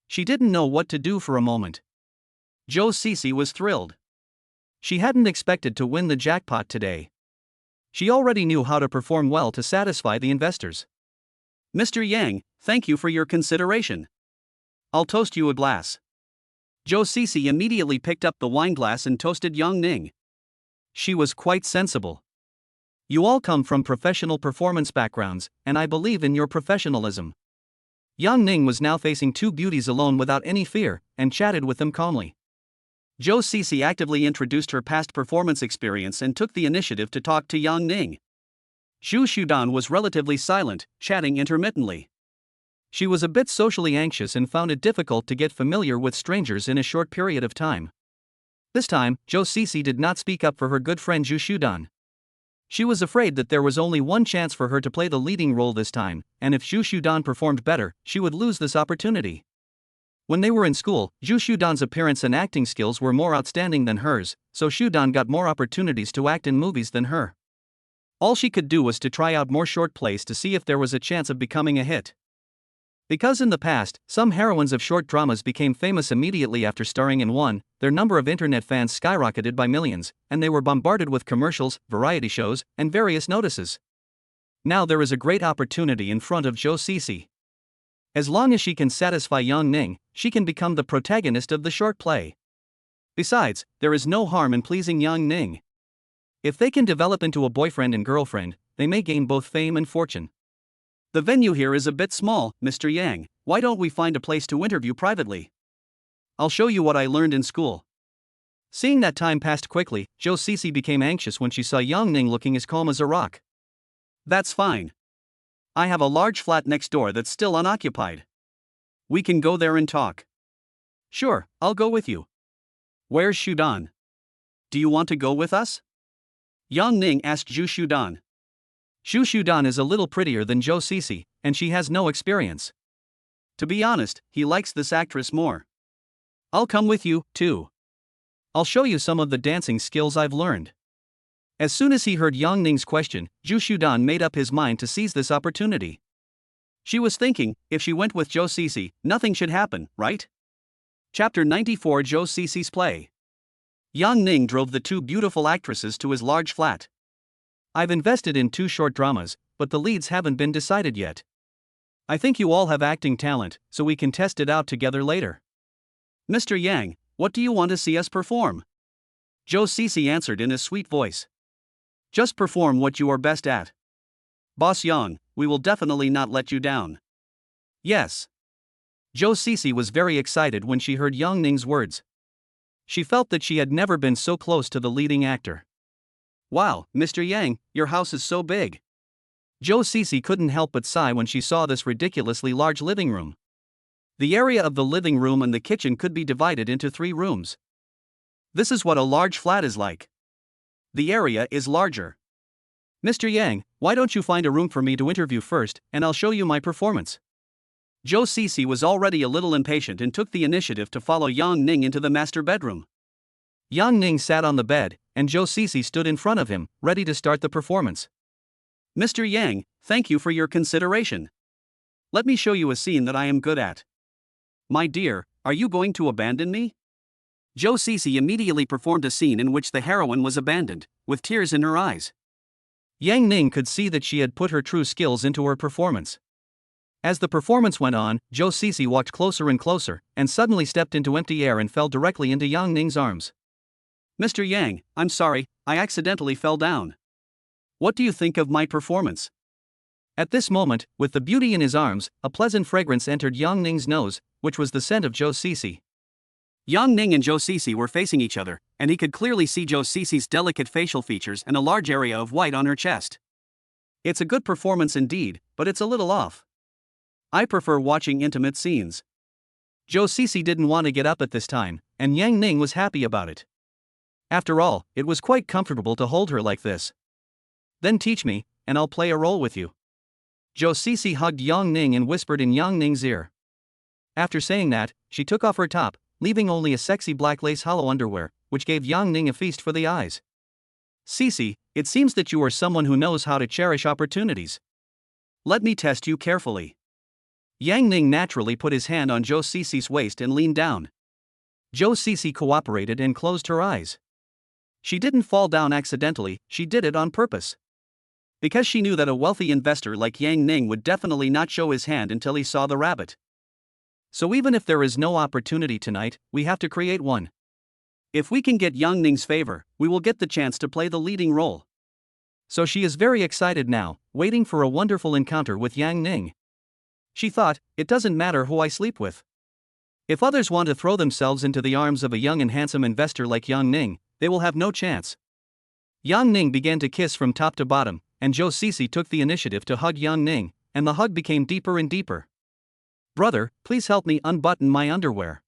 She didn't know what to do for a moment. Zhou Cixi was thrilled. She hadn't expected to win the jackpot today. She already knew how to perform well to satisfy the investors. Mr. Yang, thank you for your consideration. I'll toast you a glass. Zhou Cixi immediately picked up the wine glass and toasted Yang Ning. She was quite sensible. You all come from professional performance backgrounds, and I believe in your professionalism. Yang Ning was now facing 2 beauties alone without any fear, and chatted with them calmly. Zhou Cixi actively introduced her past performance experience and took the initiative to talk to Yang Ning. Xu Shudan was relatively silent, chatting intermittently. She was a bit socially anxious and found it difficult to get familiar with strangers in a short period of time. This time, Zhou Cixi did not speak up for her good friend Zhu Shudan. She was afraid that there was only one chance for her to play the leading role this time, and if Zhu Shudan performed better, she would lose this opportunity. When they were in school, Zhu Shudan's appearance and acting skills were more outstanding than hers, so Shudan got more opportunities to act in movies than her. All she could do was to try out more short plays to see if there was a chance of becoming a hit. Because in the past, some heroines of short dramas became famous immediately after starring in one, their number of internet fans skyrocketed by millions, and they were bombarded with commercials, variety shows, and various notices. Now there is a great opportunity in front of Zhou Cixi. As long as she can satisfy Yang Ning, she can become the protagonist of the short play. Besides, there is no harm in pleasing Yang Ning. If they can develop into a boyfriend and girlfriend, they may gain both fame and fortune. The venue here is a bit small, Mr. Yang. Why don't we find a place to interview privately? I'll show you what I learned in school. Seeing that time passed quickly, Zhou Cixi became anxious when she saw Yang Ning looking as calm as a rock. That's fine. I have a large flat next door that's still unoccupied. We can go there and talk. Sure, I'll go with you. Where's Shudan? Do you want to go with us? Yang Ning asked Zhu Shudan. Xu Shudan is a little prettier than Zhou Cixi, and she has no experience. To be honest, he likes this actress more. I'll come with you, too. I'll show you some of the dancing skills I've learned. As soon as he heard Yang Ning's question, Zhu Shudan made up his mind to seize this opportunity. She was thinking, if she went with Zhou Cixi, nothing should happen, right? Chapter 94 Zhou Cixi's play. Yang Ning drove the 2 beautiful actresses to his large flat. I've invested in 2 short dramas, but the leads haven't been decided yet. I think you all have acting talent, so we can test it out together later. Mr. Yang, what do you want to see us perform? Zhou Cixi answered in a sweet voice. Just perform what you are best at. Boss Yang, we will definitely not let you down. Yes. Zhou Cixi was very excited when she heard Yang Ning's words. She felt that she had never been so close to the leading actor. Wow, Mr. Yang, your house is so big. Zhou Cixi couldn't help but sigh when she saw this ridiculously large living room. The area of the living room and the kitchen could be divided into 3 rooms. This is what a large flat is like. The area is larger. Mr. Yang, why don't you find a room for me to interview first, and I'll show you my performance? Zhou Cixi was already a little impatient and took the initiative to follow Yang Ning into the master bedroom. Yang Ning sat on the bed, and Zhou Cixi stood in front of him, ready to start the performance. Mr. Yang, thank you for your consideration. Let me show you a scene that I am good at. My dear, are you going to abandon me? Zhou Cixi immediately performed a scene in which the heroine was abandoned, with tears in her eyes. Yang Ning could see that she had put her true skills into her performance. As the performance went on, Zhou Cixi walked closer and closer, and suddenly stepped into empty air and fell directly into Yang Ning's arms. "Mr. Yang, I'm sorry, I accidentally fell down. What do you think of my performance?" At this moment, with the beauty in his arms, a pleasant fragrance entered Yang Ning's nose, which was the scent of Zhou Cixi. Yang Ning and Zhou Cixi were facing each other, and he could clearly see Zhou Cixi's delicate facial features and a large area of white on her chest. "It's a good performance indeed, but it's a little off. I prefer watching intimate scenes." Zhou Cixi didn't want to get up at this time, and Yang Ning was happy about it. After all, it was quite comfortable to hold her like this. "Then teach me, and I'll play a role with you." Zhou Cixi hugged Yang Ning and whispered in Yang Ning's ear. After saying that, she took off her top, leaving only a sexy black lace hollow underwear, which gave Yang Ning a feast for the eyes. "Cixi, it seems that you are someone who knows how to cherish opportunities. Let me test you carefully." Yang Ning naturally put his hand on Zhou Cixi's waist and leaned down. Zhou Cixi cooperated and closed her eyes. She didn't fall down accidentally, she did it on purpose. Because she knew that a wealthy investor like Yang Ning would definitely not show his hand until he saw the rabbit. So even if there is no opportunity tonight, we have to create one. If we can get Yang Ning's favor, we will get the chance to play the leading role. So she is very excited now, waiting for a wonderful encounter with Yang Ning. She thought, it doesn't matter who I sleep with. If others want to throw themselves into the arms of a young and handsome investor like Yang Ning, they will have no chance. Yang Ning began to kiss from top to bottom, and Zhou Cixi took the initiative to hug Yang Ning, and the hug became deeper and deeper. "Brother, please help me unbutton my underwear."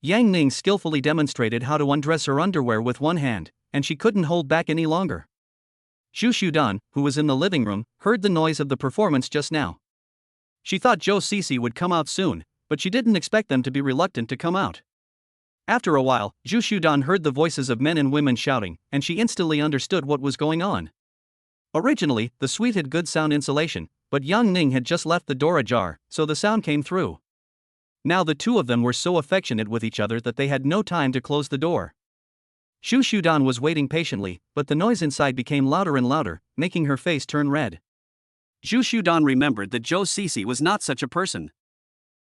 Yang Ning skillfully demonstrated how to undress her underwear with one hand, and she couldn't hold back any longer. Zhu Xudan, who was in the living room, heard the noise of the performance just now. She thought Zhou Cixi would come out soon, but she didn't expect them to be reluctant to come out. After a while, Zhu Xudan heard the voices of men and women shouting, and she instantly understood what was going on. Originally, the suite had good sound insulation, but Yang Ning had just left the door ajar, so the sound came through. Now the two of them were so affectionate with each other that they had no time to close the door. Zhu Xudan was waiting patiently, but the noise inside became louder and louder, making her face turn red. Zhu Xudan remembered that Zhou Cixi was not such a person.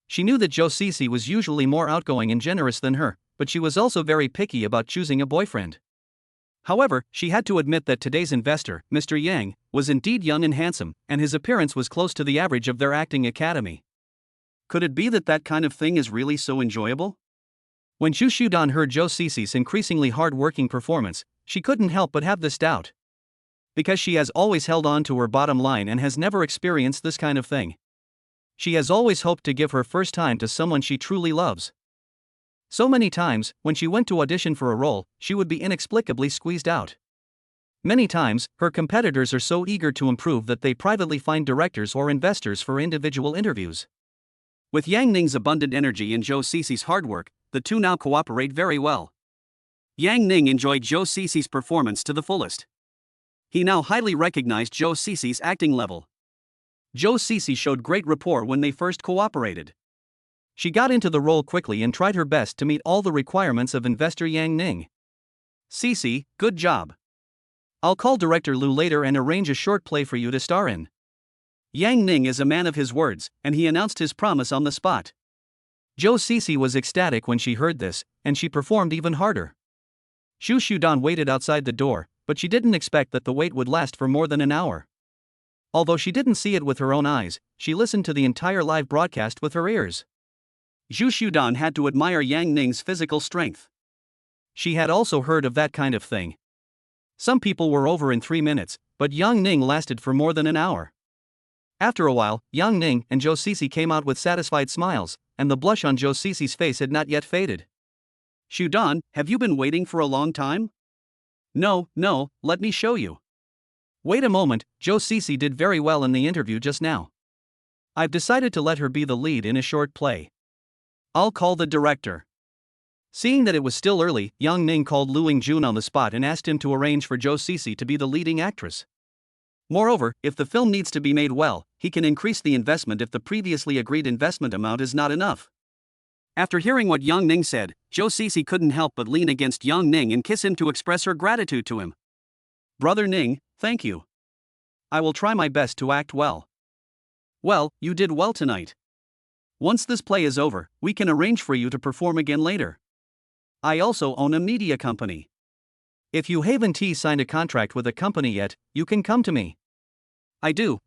She knew that Zhou Cixi was usually more outgoing and generous than her, but she was also very picky about choosing a boyfriend. However, she had to admit that today's investor, Mr. Yang, was indeed young and handsome, and his appearance was close to the average of their acting academy. Could it be that that kind of thing is really so enjoyable? When Zhu Xudan heard Zhou Cixi's increasingly hard-working performance, she couldn't help but have this doubt. Because she has always held on to her bottom line and has never experienced this kind of thing. She has always hoped to give her first time to someone she truly loves. So many times, when she went to audition for a role, she would be inexplicably squeezed out. Many times, her competitors are so eager to improve that they privately find directors or investors for individual interviews. With Yang Ning's abundant energy and Zhou Cixi's hard work, the two now cooperate very well. Yang Ning enjoyed Zhou Cixi's performance to the fullest. He now highly recognized Zhou Cixi's acting level. Zhou Cixi showed great rapport when they first cooperated. She got into the role quickly and tried her best to meet all the requirements of investor Yang Ning. "Cixi, good job. I'll call director Lu later and arrange a short play for you to star in." Yang Ning is a man of his words, and he announced his promise on the spot. Zhou Cixi was ecstatic when she heard this, and she performed even harder. Zhu Xudan waited outside the door, but she didn't expect that the wait would last for more than an hour. Although she didn't see it with her own eyes, she listened to the entire live broadcast with her ears. Zhu Xudan had to admire Yang Ning's physical strength. She had also heard of that kind of thing. Some people were over in 3 minutes, but Yang Ning lasted for more than an hour. After a while, Yang Ning and Zhou Cixi came out with satisfied smiles, and the blush on Zhou Cixi's face had not yet faded. "Xudan, have you been waiting for a long time?" No, let me show you." "Wait a moment, Zhou Cixi did very well in the interview just now. I've decided to let her be the lead in a short play. I'll call the director." Seeing that it was still early, Yang Ning called Lu Yingjun on the spot and asked him to arrange for Zhou Cixi to be the leading actress. Moreover, if the film needs to be made well, he can increase the investment if the previously agreed investment amount is not enough. After hearing what Yang Ning said, Zhou Sisi couldn't help but lean against Yang Ning and kiss him to express her gratitude to him. Brother Ning, thank you. I will try my best to act well. Well, you did well tonight. Once this play is over, we can arrange for you to perform again later. I also own a media company. If you haven't signed a contract with a company yet, you can come to me. I do,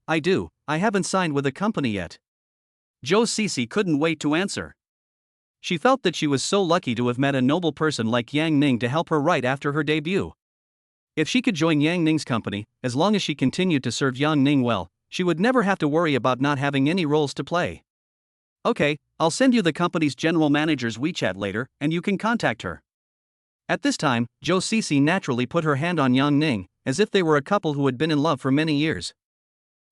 I haven't signed with a company yet. Zhou Sisi couldn't wait to answer. She felt that she was so lucky to have met a noble person like Yang Ning to help her right after her debut. If she could join Yang Ning's company, as long as she continued to serve Yang Ning well, she would never have to worry about not having any roles to play. Okay, I'll send you the company's general manager's WeChat later, and you can contact her. At this time, Zhou Sisi naturally put her hand on Yang Ning, as if they were a couple who had been in love for many years.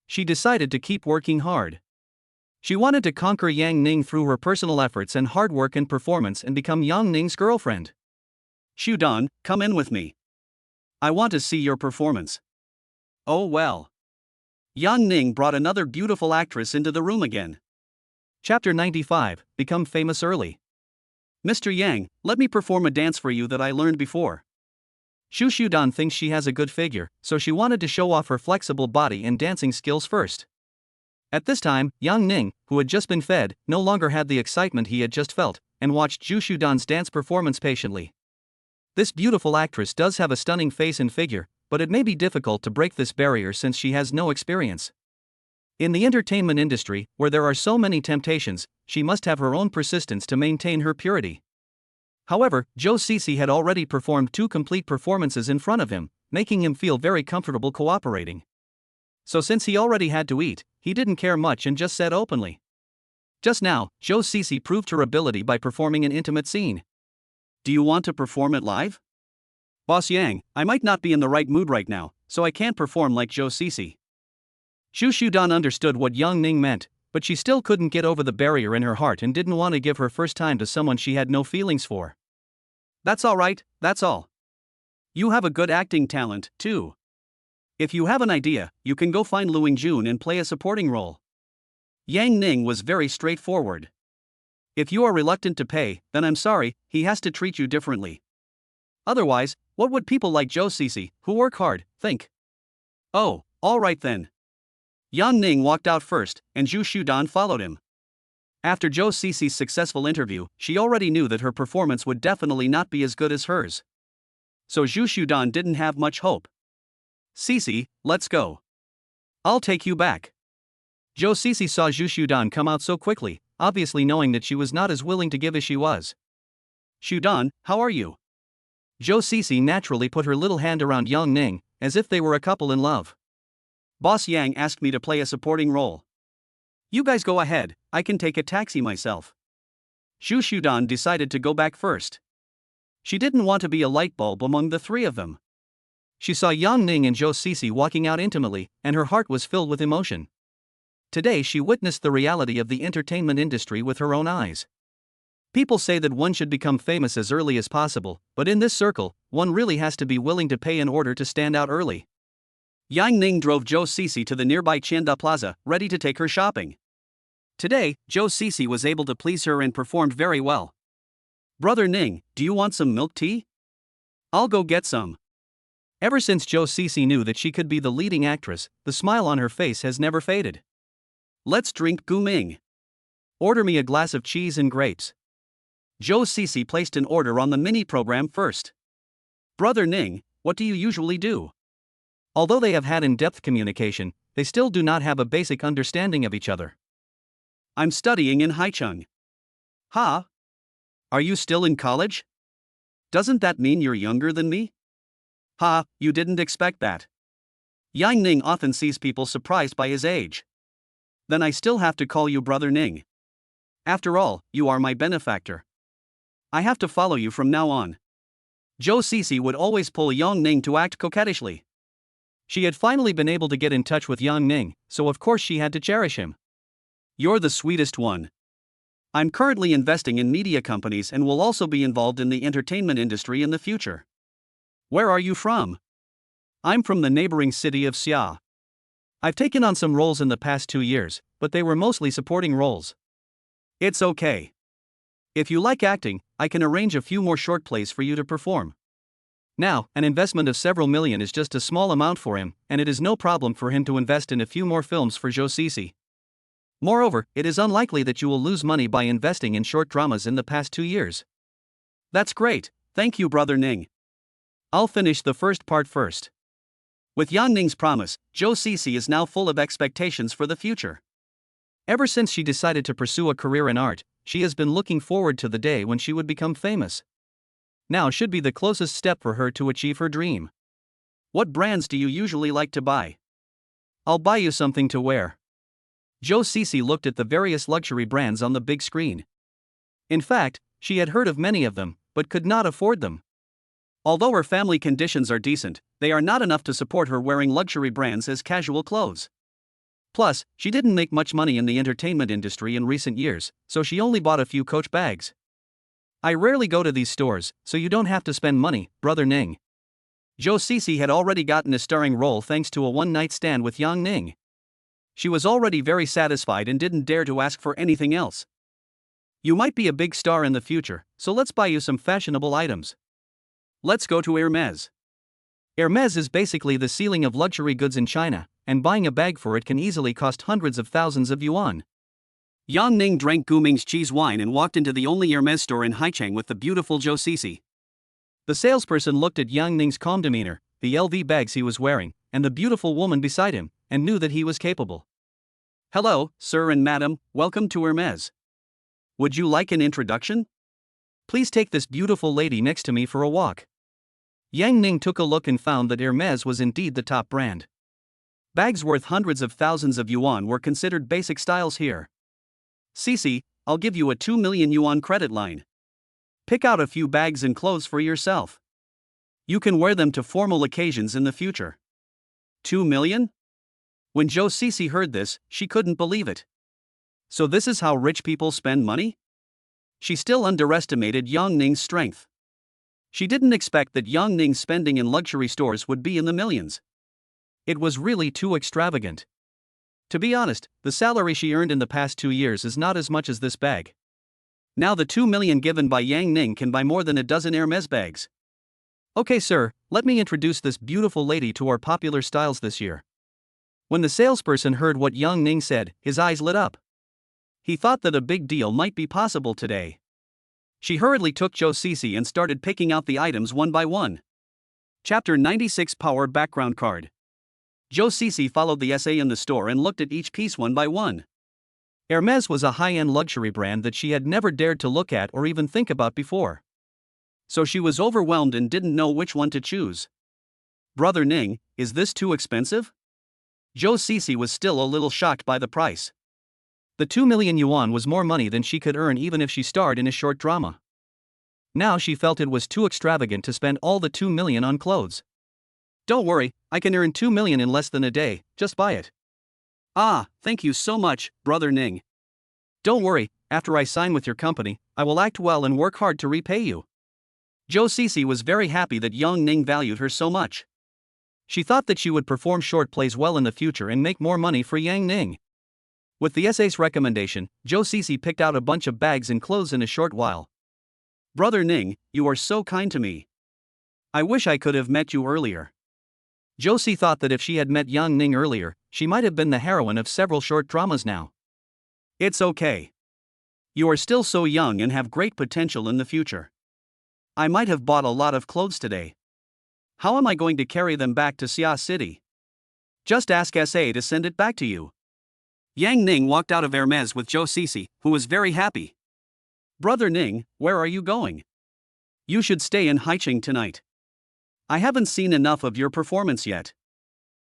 She decided to keep working hard. She wanted to conquer Yang Ning through her personal efforts and hard work and performance and become Yang Ning's girlfriend. Xu Dan, come in with me. I want to see your performance. Oh well. Yang Ning brought another beautiful actress into the room again. Chapter 95, Become Famous Early. Mr. Yang, let me perform a dance for you that I learned before. Xu Dan thinks she has a good figure, so she wanted to show off her flexible body and dancing skills first. At this time, Yang Ning, who had just been fed, no longer had the excitement he had just felt, and watched Xu Dan's dance performance patiently. This beautiful actress does have a stunning face and figure, but it may be difficult to break this barrier since she has no experience. In the entertainment industry, where there are so many temptations, she must have her own persistence to maintain her purity. However, Zhou Sisi had already performed 2 complete performances in front of him, making him feel very comfortable cooperating. So since he already had to eat, he didn't care much and just said openly. Just now, Zhou Sisi proved her ability by performing an intimate scene. Do you want to perform it live? Boss Yang, I might not be in the right mood right now, so I can't perform like Zhou Sisi. Xu Dan understood what Yang Ning meant, but she still couldn't get over the barrier in her heart and didn't want to give her first time to someone she had no feelings for. That's alright, that's all. You have a good acting talent, too. If you have an idea, you can go find Lu Yingjun and play a supporting role. Yang Ning was very straightforward. If you are reluctant to pay, then I'm sorry, he has to treat you differently. Otherwise, what would people like Zhou Sisi, who work hard, think? Oh, alright then. Yang Ning walked out first, and Xu Dan followed him. After Zhou Sisi's successful interview, she already knew that her performance would definitely not be as good as hers. So Xu Dan didn't have much hope. Sisi, let's go. I'll take you back. Zhou Sisi saw Xu Dan come out so quickly, obviously knowing that she was not as willing to give as she was. Xu Dan, how are you? Zhou Sisi naturally put her little hand around Yang Ning, as if they were a couple in love. Boss Yang asked me to play a supporting role. You guys go ahead, I can take a taxi myself. Xu Dan decided to go back first. She didn't want to be a light bulb among the 3 of them. She saw Yang Ning and Zhou Sisi walking out intimately, and her heart was filled with emotion. Today she witnessed the reality of the entertainment industry with her own eyes. People say that one should become famous as early as possible, but in this circle, one really has to be willing to pay in order to stand out early. Yang Ning drove Zhou Sisi to the nearby Tianda Plaza, ready to take her shopping. Today, Zhou Sisi was able to please her and performed very well. Brother Ning, do you want some milk tea? I'll go get some. Ever since Zhou Sisi knew that she could be the leading actress, the smile on her face has never faded. Let's drink Gu Ming. Order me a glass of cheese and grapes. Zhou Sisi placed an order on the mini program first. Brother Ning, what do you usually do? Although they have had in-depth communication, they still do not have a basic understanding of each other. I'm studying in Haicheng. Ha? Are you still in college? Doesn't that mean you're younger than me? Ha, you didn't expect that. Yang Ning often sees people surprised by his age. Then I still have to call you Brother Ning. After all, you are my benefactor. I have to follow you from now on. Zhou Sisi would always pull Yang Ning to act coquettishly. She had finally been able to get in touch with Yang Ning, so of course she had to cherish him. You're the sweetest one. I'm currently investing in media companies and will also be involved in the entertainment industry in the future. Where are you from? I'm from the neighboring city of Xia. I've taken on some roles in the past 2 years, but they were mostly supporting roles. It's okay. If you like acting, I can arrange a few more short plays for you to perform. Now, an investment of several million is just a small amount for him, and it is no problem for him to invest in a few more films for Zhou Cixi. Moreover, it is unlikely that you will lose money by investing in short dramas in the past 2 years. That's great, thank you, Brother Ning. I'll finish the first part first. With Yang Ning's promise, Zhou Cixi is now full of expectations for the future. Ever since she decided to pursue a career in art, she has been looking forward to the day when she would become famous. Now should be the closest step for her to achieve her dream. What brands do you usually like to buy? I'll buy you something to wear. Zhou Cixi looked at the various luxury brands on the big screen. In fact, she had heard of many of them, but could not afford them. Although her family conditions are decent, they are not enough to support her wearing luxury brands as casual clothes. Plus, she didn't make much money in the entertainment industry in recent years, so she only bought a few Coach bags. I rarely go to these stores, so you don't have to spend money, Brother Ning. Zhou Cixi had already gotten a starring role thanks to a one-night stand with Yang Ning. She was already very satisfied and didn't dare to ask for anything else. You might be a big star in the future, so let's buy you some fashionable items. Let's go to Hermes. Hermes is basically the ceiling of luxury goods in China, and buying a bag for it can easily cost hundreds of thousands of yuan. Yang Ning drank Gu Ming's cheese wine and walked into the only Hermes store in Haicheng with the beautiful Zhou Cixi. The salesperson looked at Yang Ning's calm demeanor, the LV bags he was wearing, and the beautiful woman beside him, and knew that he was capable. Hello, sir and madam, welcome to Hermes. Would you like an introduction? Please take this beautiful lady next to me for a walk. Yang Ning took a look and found that Hermes was indeed the top brand. Bags worth hundreds of thousands of yuan were considered basic styles here. Cixi, I'll give you a 2 million yuan credit line. Pick out a few bags and clothes for yourself. You can wear them to formal occasions in the future. 2 million? When Zhou Cixi heard this, she couldn't believe it. So this is how rich people spend money? She still underestimated Yang Ning's strength. She didn't expect that Yang Ning's spending in luxury stores would be in the millions. It was really too extravagant. To be honest, the salary she earned in the past 2 years is not as much as this bag. Now the 2 million given by Yang Ning can buy more than a dozen Hermes bags. Okay sir, let me introduce this beautiful lady to our popular styles this year. When the salesperson heard what Yang Ning said, his eyes lit up. He thought that a big deal might be possible today. She hurriedly took Zhou Cixi and started picking out the items one by one. Chapter 96 Power Background Card. Zhou Cixi followed the SA in the store and looked at each piece one by one. Hermes was a high-end luxury brand that she had never dared to look at or even think about before. So she was overwhelmed and didn't know which one to choose. Brother Ning, is this too expensive? Zhou Cixi was still a little shocked by the price. The 2 million yuan was more money than she could earn even if she starred in a short drama. Now she felt it was too extravagant to spend all the 2 million on clothes. Don't worry, I can earn 2 million in less than a day, just buy it. Ah, thank you so much, Brother Ning. Don't worry, after I sign with your company, I will act well and work hard to repay you. Zhou Cixi was very happy that Yang Ning valued her so much. She thought that she would perform short plays well in the future and make more money for Yang Ning. With the SA's recommendation, Zhou Cixi picked out a bunch of bags and clothes in a short while. Brother Ning, you are so kind to me. I wish I could have met you earlier. Zhou Cixi thought that if she had met Yang Ning earlier, she might have been the heroine of several short dramas now. It's okay. You are still so young and have great potential in the future. I might have bought a lot of clothes today. How am I going to carry them back to Xia City? Just ask SA to send it back to you. Yang Ning walked out of Hermes with Zhou Cixi, who was very happy. Brother Ning, where are you going? You should stay in Haicheng tonight. I haven't seen enough of your performance yet.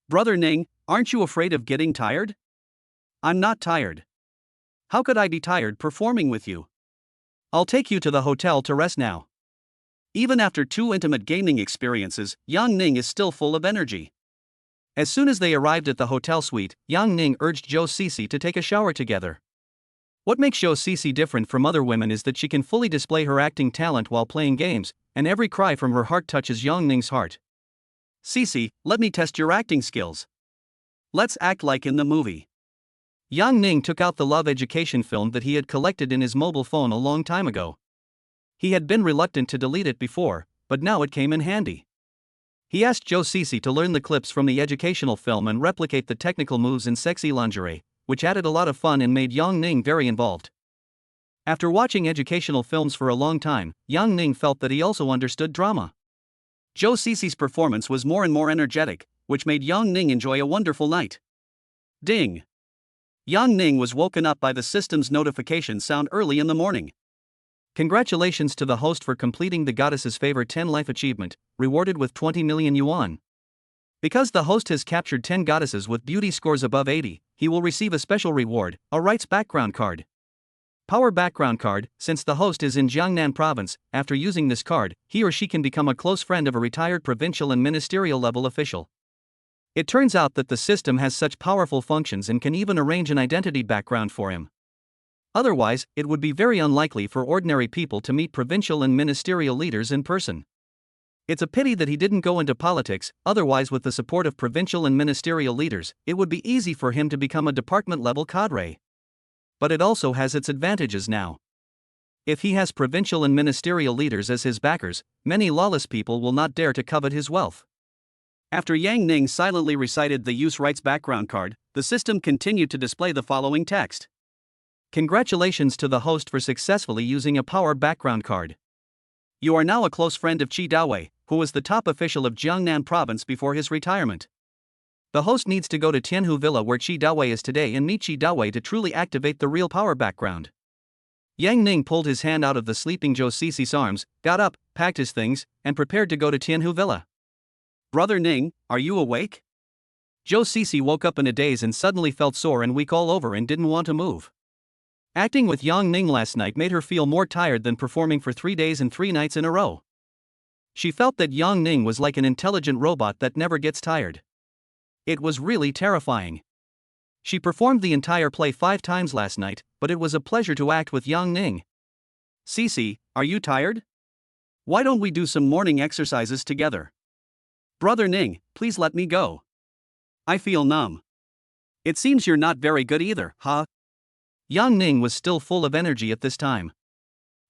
Brother Ning, aren't you afraid of getting tired? I'm not tired. How could I be tired performing with you? I'll take you to the hotel to rest now. Even after 2 intimate gaming experiences, Yang Ning is still full of energy. As soon as they arrived at the hotel suite, Yang Ning urged Zhou Cixi to take a shower together. What makes Zhou Cixi different from other women is that she can fully display her acting talent while playing games, and every cry from her heart touches Yang Ning's heart. Cixi, let me test your acting skills. Let's act like in the movie. Yang Ning took out the love education film that he had collected in his mobile phone a long time ago. He had been reluctant to delete it before, but now it came in handy. He asked Joe Cece to learn the clips from the educational film and replicate the technical moves in sexy lingerie, which added a lot of fun and made Yang Ning very involved. After watching educational films for a long time, Yang Ning felt that he also understood drama. Joe Cece's performance was more and more energetic, which made Yang Ning enjoy a wonderful night. Ding! Yang Ning was woken up by the system's notification sound early in the morning. Congratulations to the host for completing the Goddess's Favor 10 life achievement, rewarded with 20 million yuan. Because the host has captured 10 goddesses with beauty scores above 80, he will receive a special reward, a rights background card. Power background card. Since the host is in Jiangnan province, after using this card, he or she can become a close friend of a retired provincial and ministerial level official. It turns out that the system has such powerful functions and can even arrange an identity background for him. Otherwise, it would be very unlikely for ordinary people to meet provincial and ministerial leaders in person. It's a pity that he didn't go into politics, otherwise with the support of provincial and ministerial leaders, it would be easy for him to become a department-level cadre. But it also has its advantages now. If he has provincial and ministerial leaders as his backers, many lawless people will not dare to covet his wealth. After Yang Ning silently recited the use rights background card, the system continued to display the following text. Congratulations to the host for successfully using a power background card. You are now a close friend of Qi Dawei, who was the top official of Jiangnan province before his retirement. The host needs to go to Tianhu Villa where Qi Dawei is today and meet Qi Dawei to truly activate the real power background. Yang Ning pulled his hand out of the sleeping Joe Cece's arms, got up, packed his things, and prepared to go to Tianhu Villa. Brother Ning, are you awake? Joe Cece woke up in a daze and suddenly felt sore and weak all over and didn't want to move. Acting with Yang Ning last night made her feel more tired than performing for 3 days and 3 nights in a row. She felt that Yang Ning was like an intelligent robot that never gets tired. It was really terrifying. She performed the entire play 5 times last night, but it was a pleasure to act with Yang Ning. Cece, are you tired? Why don't we do some morning exercises together? Brother Ning, please let me go. I feel numb. It seems you're not very good either, huh? Yang Ning was still full of energy at this time.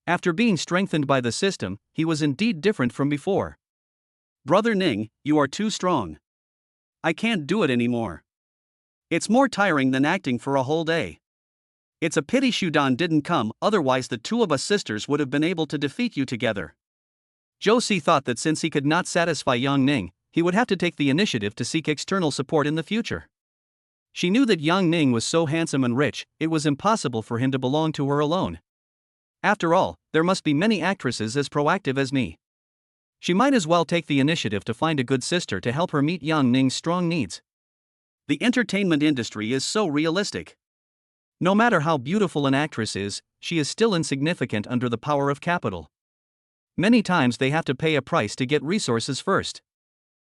After being strengthened by the system, he was indeed different from before. Brother Ning, you are too strong. I can't do it anymore. It's more tiring than acting for a whole day. It's a pity Shudan didn't come, otherwise the two of us sisters would have been able to defeat you together. Joe C thought that since he could not satisfy Yang Ning, he would have to take the initiative to seek external support in the future. She knew that Yang Ning was so handsome and rich, it was impossible for him to belong to her alone. After all, there must be many actresses as proactive as me. She might as well take the initiative to find a good sister to help her meet Yang Ning's strong needs. The entertainment industry is so realistic. No matter how beautiful an actress is, she is still insignificant under the power of capital. Many times they have to pay a price to get resources first.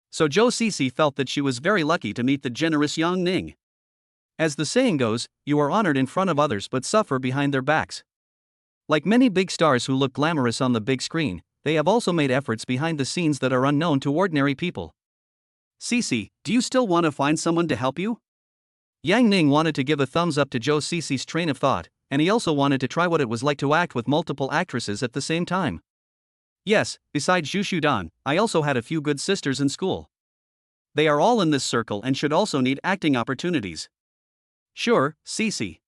So Joe Cece felt that she was very lucky to meet the generous Yang Ning. As the saying goes, you are honored in front of others but suffer behind their backs. Like many big stars who look glamorous on the big screen, they have also made efforts behind the scenes that are unknown to ordinary people. Cece, do you still want to find someone to help you? Yang Ning wanted to give a thumbs up to Joe Cece's train of thought, and he also wanted to try what it was like to act with multiple actresses at the same time. Yes, besides Zhu Shudan, I also had a few good sisters in school. They are all in this circle and should also need acting opportunities. Sure, Cece.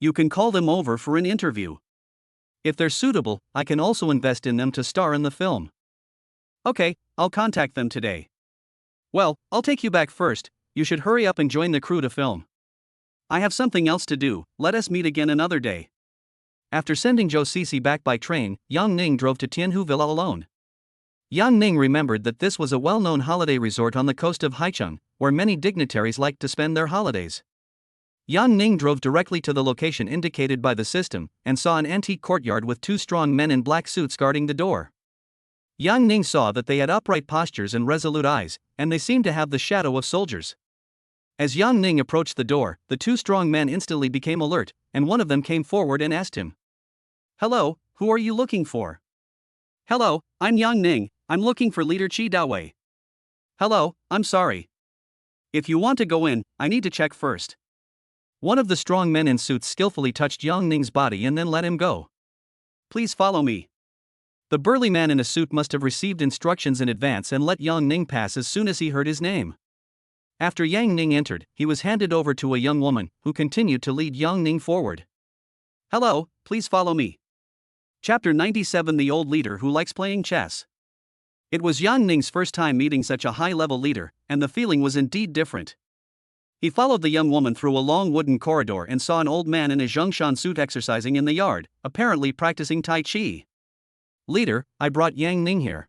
You can call them over for an interview. If they're suitable, I can also invest in them to star in the film. Okay, I'll contact them today. Well, I'll take you back first, you should hurry up and join the crew to film. I have something else to do, let us meet again another day. After sending Joe Cece back by train, Yang Ning drove to Tianhu Villa alone. Yang Ning remembered that this was a well-known holiday resort on the coast of Haicheng, where many dignitaries liked to spend their holidays. Yang Ning drove directly to the location indicated by the system, and saw an antique courtyard with 2 strong men in black suits guarding the door. Yang Ning saw that they had upright postures and resolute eyes, and they seemed to have the shadow of soldiers. As Yang Ning approached the door, the 2 strong men instantly became alert, and one of them came forward and asked him, "Hello, who are you looking for?" "Hello, I'm Yang Ning, I'm looking for leader Qi Dawei." "Hello, I'm sorry. If you want to go in, I need to check first." One of the strong men in suits skillfully touched Yang Ning's body and then let him go. Please follow me. The burly man in a suit must have received instructions in advance and let Yang Ning pass as soon as he heard his name. After Yang Ning entered, he was handed over to a young woman, who continued to lead Yang Ning forward. Hello, please follow me. Chapter 97: The Old Leader Who Likes Playing Chess. It was Yang Ning's first time meeting such a high-level leader, and the feeling was indeed different. He followed the young woman through a long wooden corridor and saw an old man in a Zhongshan suit exercising in the yard, apparently practicing Tai Chi. Leader, I brought Yang Ning here.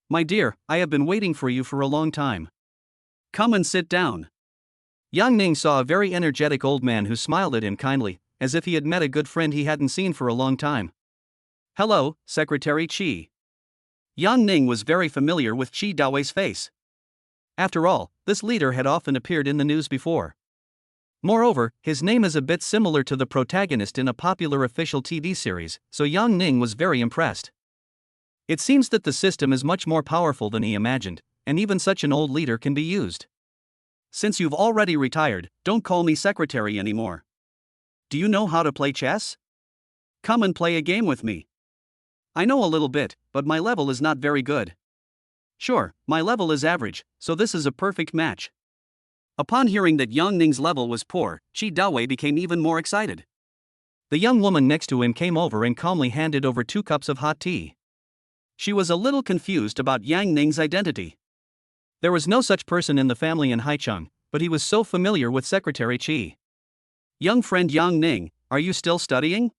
My dear, I have been waiting for you for a long time. Come and sit down. Yang Ning saw a very energetic old man who smiled at him kindly, as if he had met a good friend he hadn't seen for a long time. Hello, Secretary Qi. Yang Ning was very familiar with Qi Dawei's face. After all, this leader had often appeared in the news before. Moreover, his name is a bit similar to the protagonist in a popular official TV series, so Yang Ning was very impressed. It seems that the system is much more powerful than he imagined, and even such an old leader can be used. Since you've already retired, don't call me secretary anymore. Do you know how to play chess? Come and play a game with me. I know a little bit, but my level is not very good. Sure, my level is average, so this is a perfect match. Upon hearing that Yang Ning's level was poor, Qi Dawei became even more excited. The young woman next to him came over and calmly handed over 2 cups of hot tea. She was a little confused about Yang Ning's identity. There was no such person in the family in Haicheng, but he was so familiar with Secretary Qi. Young friend Yang Ning, are you still studying?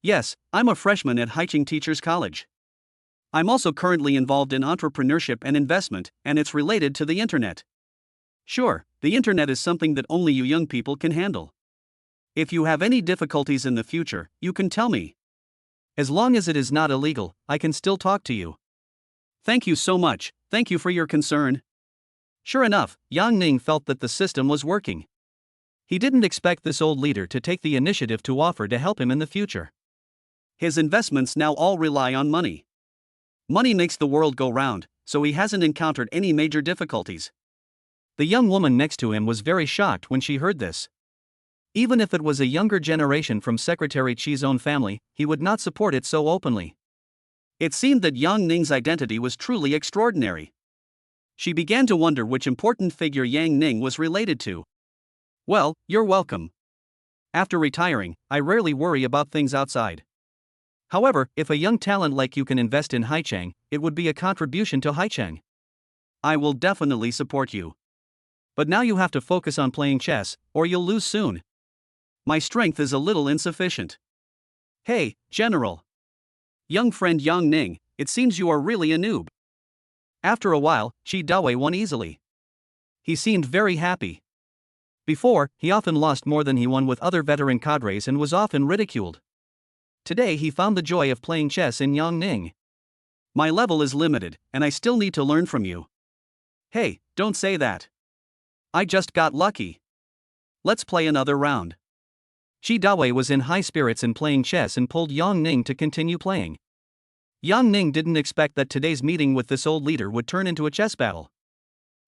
Yes, I'm a freshman at Haicheng Teachers College. I'm also currently involved in entrepreneurship and investment, and it's related to the internet. Sure, the internet is something that only you young people can handle. If you have any difficulties in the future, you can tell me. As long as it is not illegal, I can still talk to you. Thank you so much, thank you for your concern. Sure enough, Yang Ning felt that the system was working. He didn't expect this old leader to take the initiative to offer to help him in the future. His investments now all rely on money. Money makes the world go round, so he hasn't encountered any major difficulties. The young woman next to him was very shocked when she heard this. Even if it was a younger generation from Secretary Qi's own family, he would not support it so openly. It seemed that Yang Ning's identity was truly extraordinary. She began to wonder which important figure Yang Ning was related to. Well, you're welcome. After retiring, I rarely worry about things outside. However, if a young talent like you can invest in Haicheng, it would be a contribution to Haicheng. I will definitely support you. But now you have to focus on playing chess, or you'll lose soon. My strength is a little insufficient. Hey, General. Young friend Yang Ning, it seems you are really a noob. After a while, Qi Dawei won easily. He seemed very happy. Before, he often lost more than he won with other veteran cadres and was often ridiculed. Today he found the joy of playing chess in Yang Ning. My level is limited, and I still need to learn from you. Hey, don't say that. I just got lucky. Let's play another round. Qi Dawei was in high spirits in playing chess and pulled Yang Ning to continue playing. Yang Ning didn't expect that today's meeting with this old leader would turn into a chess battle.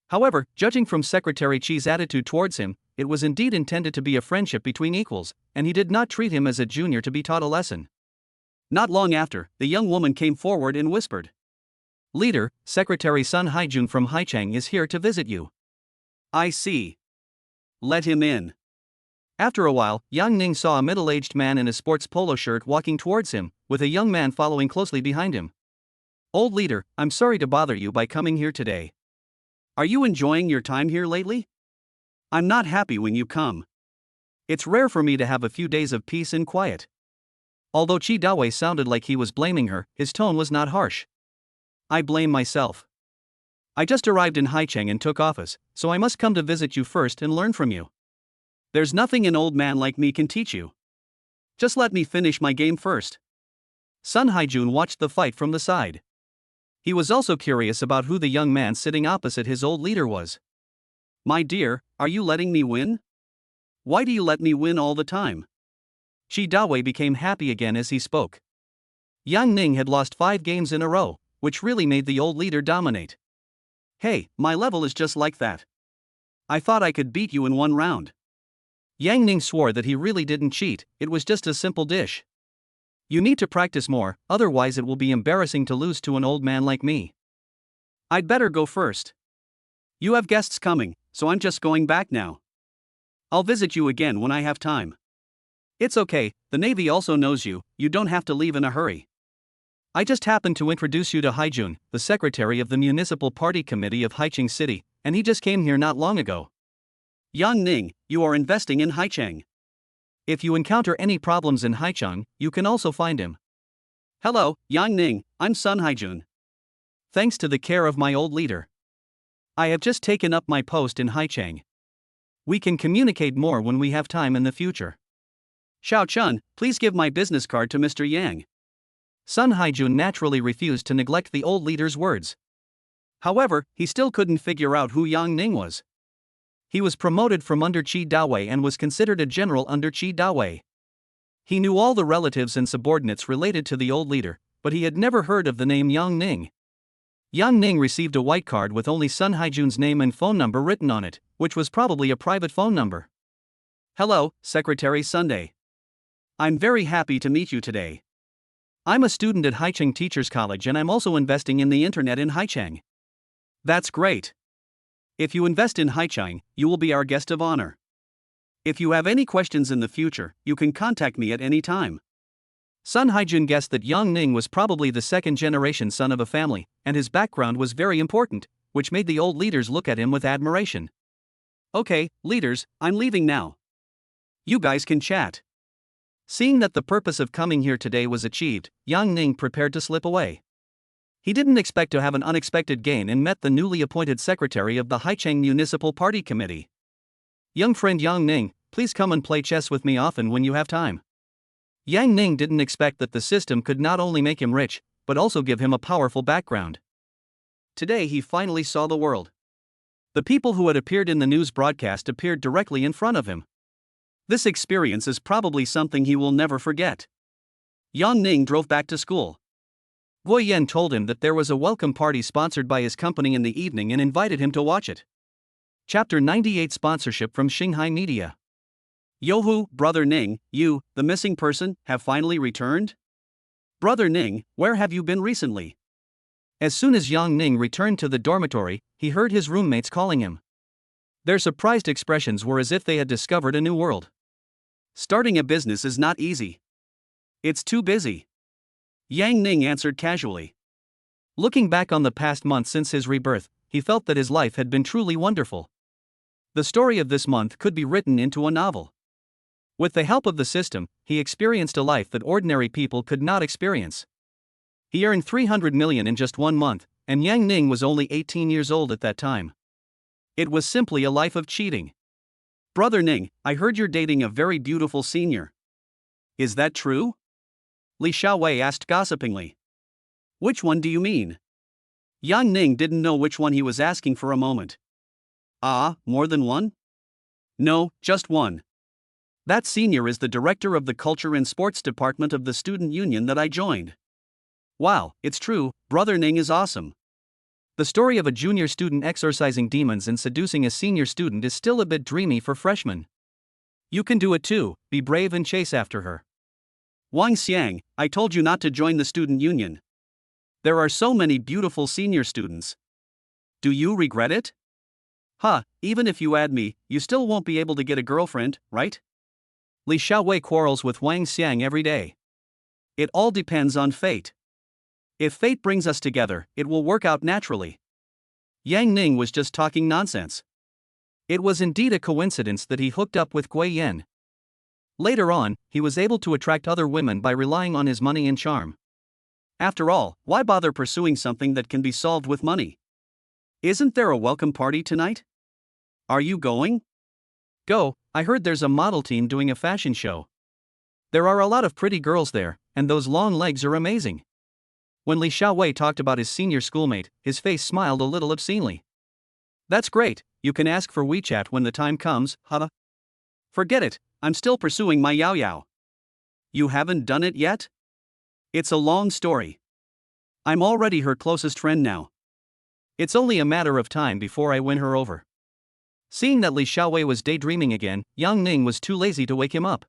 However, judging from Secretary Qi's attitude towards him, it was indeed intended to be a friendship between equals, and he did not treat him as a junior to be taught a lesson. Not long after, the young woman came forward and whispered. Leader, Secretary Sun Haijun from Haicheng is here to visit you. I see. Let him in. After a while, Yang Ning saw a middle-aged man in a sports polo shirt walking towards him, with a young man following closely behind him. Old leader, I'm sorry to bother you by coming here today. Are you enjoying your time here lately? I'm not happy when you come. It's rare for me to have a few days of peace and quiet. Although Qi Dawei sounded like he was blaming her, his tone was not harsh. I blame myself. I just arrived in Haicheng and took office, so I must come to visit you first and learn from you. There's nothing an old man like me can teach you. Just let me finish my game first. Sun Haijun watched the fight from the side. He was also curious about who the young man sitting opposite his old leader was. My dear, are you letting me win? Why do you let me win all the time? Qi Dawei became happy again as he spoke. Yang Ning had lost 5 games in a row, which really made the old leader dominate. Hey, my level is just like that. I thought I could beat you in one round. Yang Ning swore that he really didn't cheat, it was just a simple dish. You need to practice more, otherwise it will be embarrassing to lose to an old man like me. I'd better go first. You have guests coming, so I'm just going back now. I'll visit you again when I have time. It's okay, the Navy also knows you, you don't have to leave in a hurry. I just happened to introduce you to Haijun, the secretary of the Municipal Party Committee of Haicheng City, and he just came here not long ago. Yang Ning, you are investing in Haicheng. If you encounter any problems in Haicheng, you can also find him. Hello, Yang Ning, I'm Sun Haijun. Thanks to the care of my old leader, I have just taken up my post in Haicheng. We can communicate more when we have time in the future. Xiao Chun, please give my business card to Mr. Yang. Sun Haijun naturally refused to neglect the old leader's words. However, he still couldn't figure out who Yang Ning was. He was promoted from under Qi Dawei and was considered a general under Qi Dawei. He knew all the relatives and subordinates related to the old leader, but he had never heard of the name Yang Ning. Yang Ning received a white card with only Sun Haijun's name and phone number written on it, which was probably a private phone number. Hello, Secretary Sunday. I'm very happy to meet you today. I'm a student at Haicheng Teachers College and I'm also investing in the internet in Haicheng. That's great. If you invest in Haicheng, you will be our guest of honor. If you have any questions in the future, you can contact me at any time. Sun Haijun guessed that Yang Ning was probably the second-generation son of a family, and his background was very important, which made the old leaders look at him with admiration. Okay, leaders, I'm leaving now. You guys can chat. Seeing that the purpose of coming here today was achieved, Yang Ning prepared to slip away. He didn't expect to have an unexpected gain and met the newly appointed secretary of the Haicheng Municipal Party Committee. Young friend Yang Ning, please come and play chess with me often when you have time. Yang Ning didn't expect that the system could not only make him rich, but also give him a powerful background. Today he finally saw the world. The people who had appeared in the news broadcast appeared directly in front of him. This experience is probably something he will never forget. Yang Ning drove back to school. Guo Yan told him that there was a welcome party sponsored by his company in the evening and invited him to watch it. Chapter 98 Sponsorship from Xinghai Media. Yohu, Brother Ning, you, the missing person, have finally returned? Brother Ning, where have you been recently? As soon as Yang Ning returned to the dormitory, he heard his roommates calling him. Their surprised expressions were as if they had discovered a new world. Starting a business is not easy. It's too busy. Yang Ning answered casually. Looking back on the past month since his rebirth, he felt that his life had been truly wonderful. The story of this month could be written into a novel. With the help of the system, he experienced a life that ordinary people could not experience. He earned 300 million in just 1 month, and Yang Ning was only 18 years old at that time. It was simply a life of cheating. Brother Ning, I heard you're dating a very beautiful senior. Is that true? Li Xiaowei asked gossipingly. Which one do you mean? Yang Ning didn't know which one he was asking for a moment. Ah, more than one? No, just one. That senior is the director of the Culture and Sports Department of the student union that I joined. Wow, it's true, Brother Ning is awesome. The story of a junior student exorcising demons and seducing a senior student is still a bit dreamy for freshmen. You can do it too, be brave and chase after her. Wang Xiang, I told you not to join the student union. There are so many beautiful senior students. Do you regret it? Even if you add me, you still won't be able to get a girlfriend, right? Li Xiaowei quarrels with Wang Xiang every day. It all depends on fate. If fate brings us together, it will work out naturally. Yang Ning was just talking nonsense. It was indeed a coincidence that he hooked up with Gui Yan. Later on, he was able to attract other women by relying on his money and charm. After all, why bother pursuing something that can be solved with money? Isn't there a welcome party tonight? Are you going? Go, I heard there's a model team doing a fashion show. There are a lot of pretty girls there, and those long legs are amazing. When Li Xiaowei talked about his senior schoolmate, his face smiled a little obscenely. That's great, you can ask for WeChat when the time comes, huh? Forget it, I'm still pursuing my Yao Yao. You haven't done it yet? It's a long story. I'm already her closest friend now. It's only a matter of time before I win her over. Seeing that Li Xiaowei was daydreaming again, Yang Ning was too lazy to wake him up.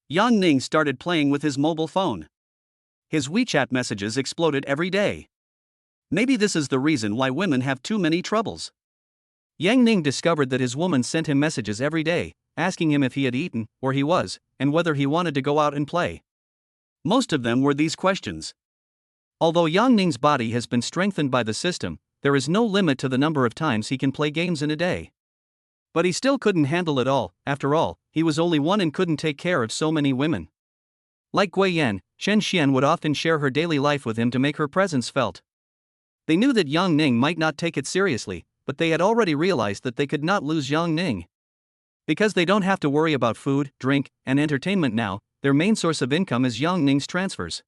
Yang Ning started playing with his mobile phone. His WeChat messages exploded every day. Maybe this is the reason why women have too many troubles. Yang Ning discovered that his woman sent him messages every day, asking him if he had eaten, where he was, and whether he wanted to go out and play. Most of them were these questions. Although Yang Ning's body has been strengthened by the system, there is no limit to the number of times he can play games in a day. But he still couldn't handle it all. After all, he was only one and couldn't take care of so many women. Like Gui Yan, Chen Xian would often share her daily life with him to make her presence felt. They knew that Yang Ning might not take it seriously, but they had already realized that they could not lose Yang Ning. Because they don't have to worry about food, drink, and entertainment now, their main source of income is Yang Ning's transfers.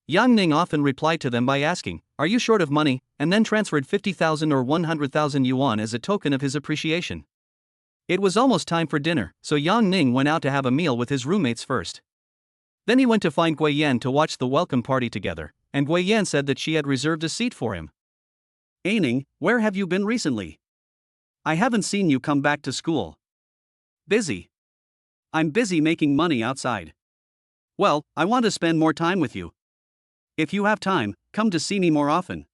Yang Ning often replied to them by asking, "Are you short of money?" and then transferred 50,000 or 100,000 yuan as a token of his appreciation. It was almost time for dinner, so Yang Ning went out to have a meal with his roommates first. Then he went to find Gui Yan to watch the welcome party together, and Gui Yan said that she had reserved a seat for him. "Hey Ning, where have you been recently? I haven't seen you come back to school." "Busy. I'm busy making money outside." "Well, I want to spend more time with you. If you have time, come to see me more often."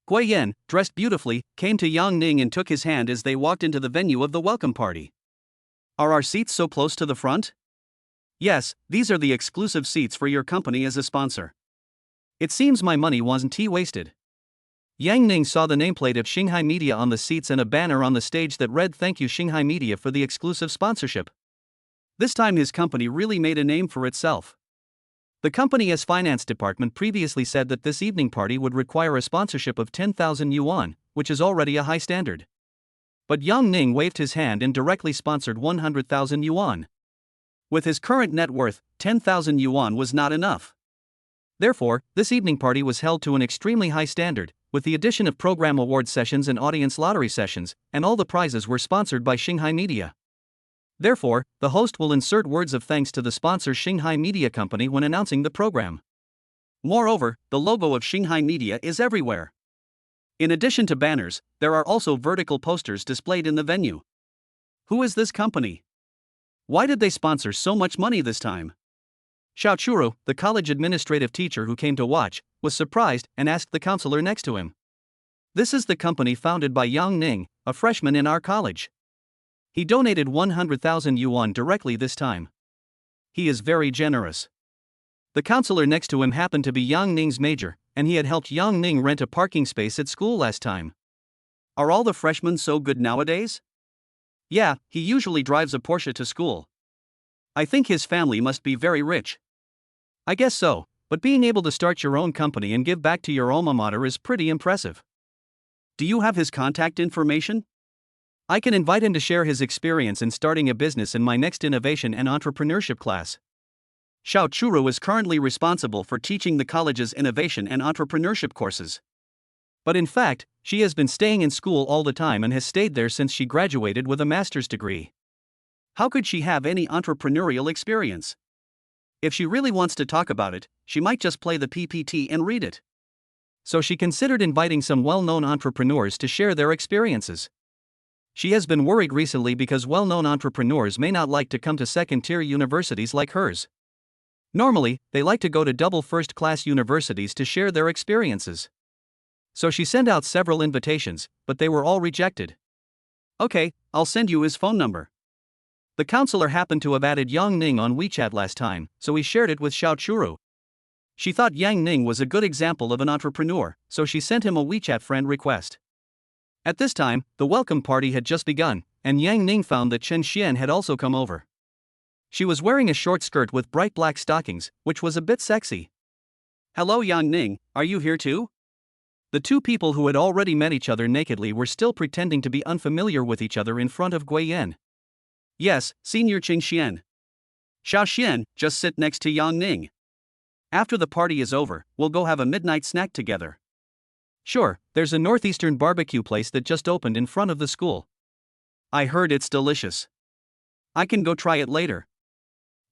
Gui Yan, dressed beautifully, came to Yang Ning and took his hand as they walked into the venue of the welcome party. "Are our seats so close to the front?" "Yes, these are the exclusive seats for your company as a sponsor." "It seems my money wasn't wasted." Yang Ning saw the nameplate of Xinghai Media on the seats and a banner on the stage that read "Thank you Xinghai Media for the exclusive sponsorship." This time his company really made a name for itself. The company's finance department previously said that this evening party would require a sponsorship of 10,000 yuan, which is already a high standard. But Yang Ning waved his hand and directly sponsored 100,000 yuan. With his current net worth, 10,000 yuan was not enough. Therefore, this evening party was held to an extremely high standard, with the addition of program award sessions and audience lottery sessions, and all the prizes were sponsored by Xinghai Media. Therefore, the host will insert words of thanks to the sponsor Xinghai Media Company when announcing the program. Moreover, the logo of Xinghai Media is everywhere. In addition to banners, there are also vertical posters displayed in the venue. Who is this company? Why did they sponsor so much money this time? Xiao Churu, the college administrative teacher who came to watch, was surprised and asked the counselor next to him. "This is the company founded by Yang Ning, a freshman in our college. He donated 100,000 yuan directly this time. He is very generous." The counselor next to him happened to be Yang Ning's major, and he had helped Yang Ning rent a parking space at school last time. "Are all the freshmen so good nowadays?" "Yeah, he usually drives a Porsche to school. I think his family must be very rich." "I guess so, but being able to start your own company and give back to your alma mater is pretty impressive." "Do you have his contact information? I can invite him to share his experience in starting a business in my next innovation and entrepreneurship class." Xiao Churu is currently responsible for teaching the college's innovation and entrepreneurship courses. But in fact, she has been staying in school all the time and has stayed there since she graduated with a master's degree. How could she have any entrepreneurial experience? If she really wants to talk about it, she might just play the PPT and read it. So she considered inviting some well-known entrepreneurs to share their experiences. She has been worried recently because well-known entrepreneurs may not like to come to second-tier universities like hers. Normally, they like to go to double first-class universities to share their experiences. So she sent out several invitations, but they were all rejected. "Okay, I'll send you his phone number." The counselor happened to have added Yang Ning on WeChat last time, so he shared it with Xiao Churu. She thought Yang Ning was a good example of an entrepreneur, so she sent him a WeChat friend request. At this time, the welcome party had just begun, and Yang Ning found that Chen Xian had also come over. She was wearing a short skirt with bright black stockings, which was a bit sexy. "Hello Yang Ning, are you here too?" The two people who had already met each other nakedly were still pretending to be unfamiliar with each other in front of Gui Yan. "Yes, Senior Qing Xian. Xiao Xian, just sit next to Yang Ning. After the party is over, we'll go have a midnight snack together." "Sure, there's a northeastern barbecue place that just opened in front of the school. I heard it's delicious. I can go try it later."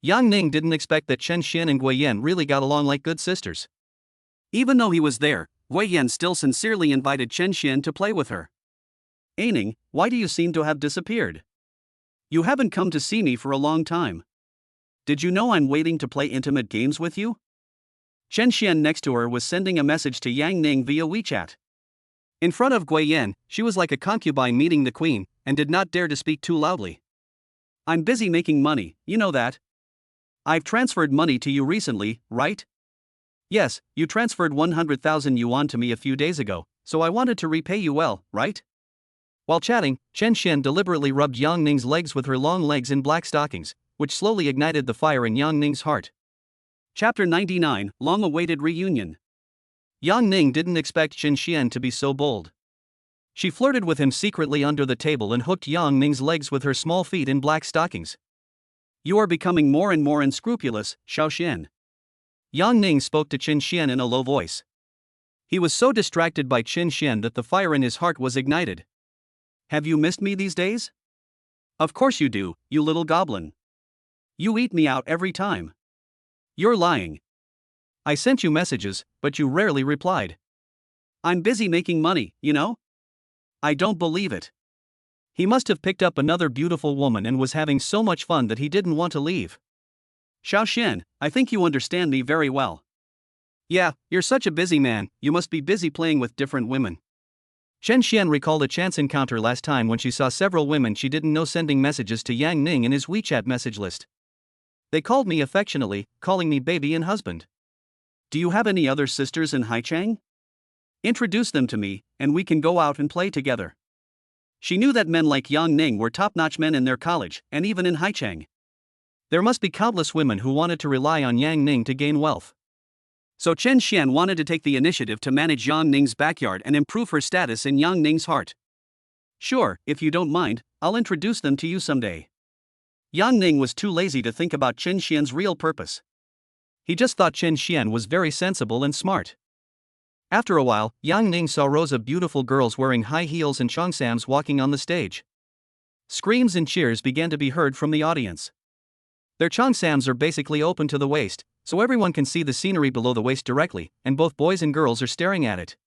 Yang Ning didn't expect that Chen Xian and Gui Yan really got along like good sisters. Even though he was there, Gui Yan still sincerely invited Chen Xian to play with her. Aining, why do you seem to have disappeared? You haven't come to see me for a long time. Did you know I'm waiting to play intimate games with you? Chen Xian next to her was sending a message to Yang Ning via WeChat. In front of Gui Yan, she was like a concubine meeting the queen, and did not dare to speak too loudly. I'm busy making money, you know that. I've transferred money to you recently, right? Yes, you transferred 100,000 yuan to me a few days ago, so I wanted to repay you well, right? While chatting, Chen Xian deliberately rubbed Yang Ning's legs with her long legs in black stockings, which slowly ignited the fire in Yang Ning's heart. Chapter 99, Long-Awaited Reunion. Yang Ning didn't expect Chen Xian to be so bold. She flirted with him secretly under the table and hooked Yang Ning's legs with her small feet in black stockings. You are becoming more and more unscrupulous, Xiao Xian. Yang Ning spoke to Chen Xian in a low voice. He was so distracted by Chen Xian that the fire in his heart was ignited. Have you missed me these days? Of course you do, you little goblin. You eat me out every time. You're lying. I sent you messages, but you rarely replied. I'm busy making money, you know? I don't believe it. He must have picked up another beautiful woman and was having so much fun that he didn't want to leave. Xiao Xian, I think you understand me very well. Yeah, you're such a busy man, you must be busy playing with different women. Chen Xian recalled a chance encounter last time when she saw several women she didn't know sending messages to Yang Ning in his WeChat message list. They called me affectionately, calling me baby and husband. Do you have any other sisters in Haichang? Introduce them to me, and we can go out and play together. She knew that men like Yang Ning were top-notch men in their college, and even in Haichang. There must be countless women who wanted to rely on Yang Ning to gain wealth. So Chen Xian wanted to take the initiative to manage Yang Ning's backyard and improve her status in Yang Ning's heart. Sure, if you don't mind, I'll introduce them to you someday. Yang Ning was too lazy to think about Chen Xian's real purpose. He just thought Chen Xian was very sensible and smart. After a while, Yang Ning saw rows of beautiful girls wearing high heels and cheongsams walking on the stage. Screams and cheers began to be heard from the audience. Their cheongsams are basically open to the waist, so everyone can see the scenery below the waist directly, and both boys and girls are staring at it.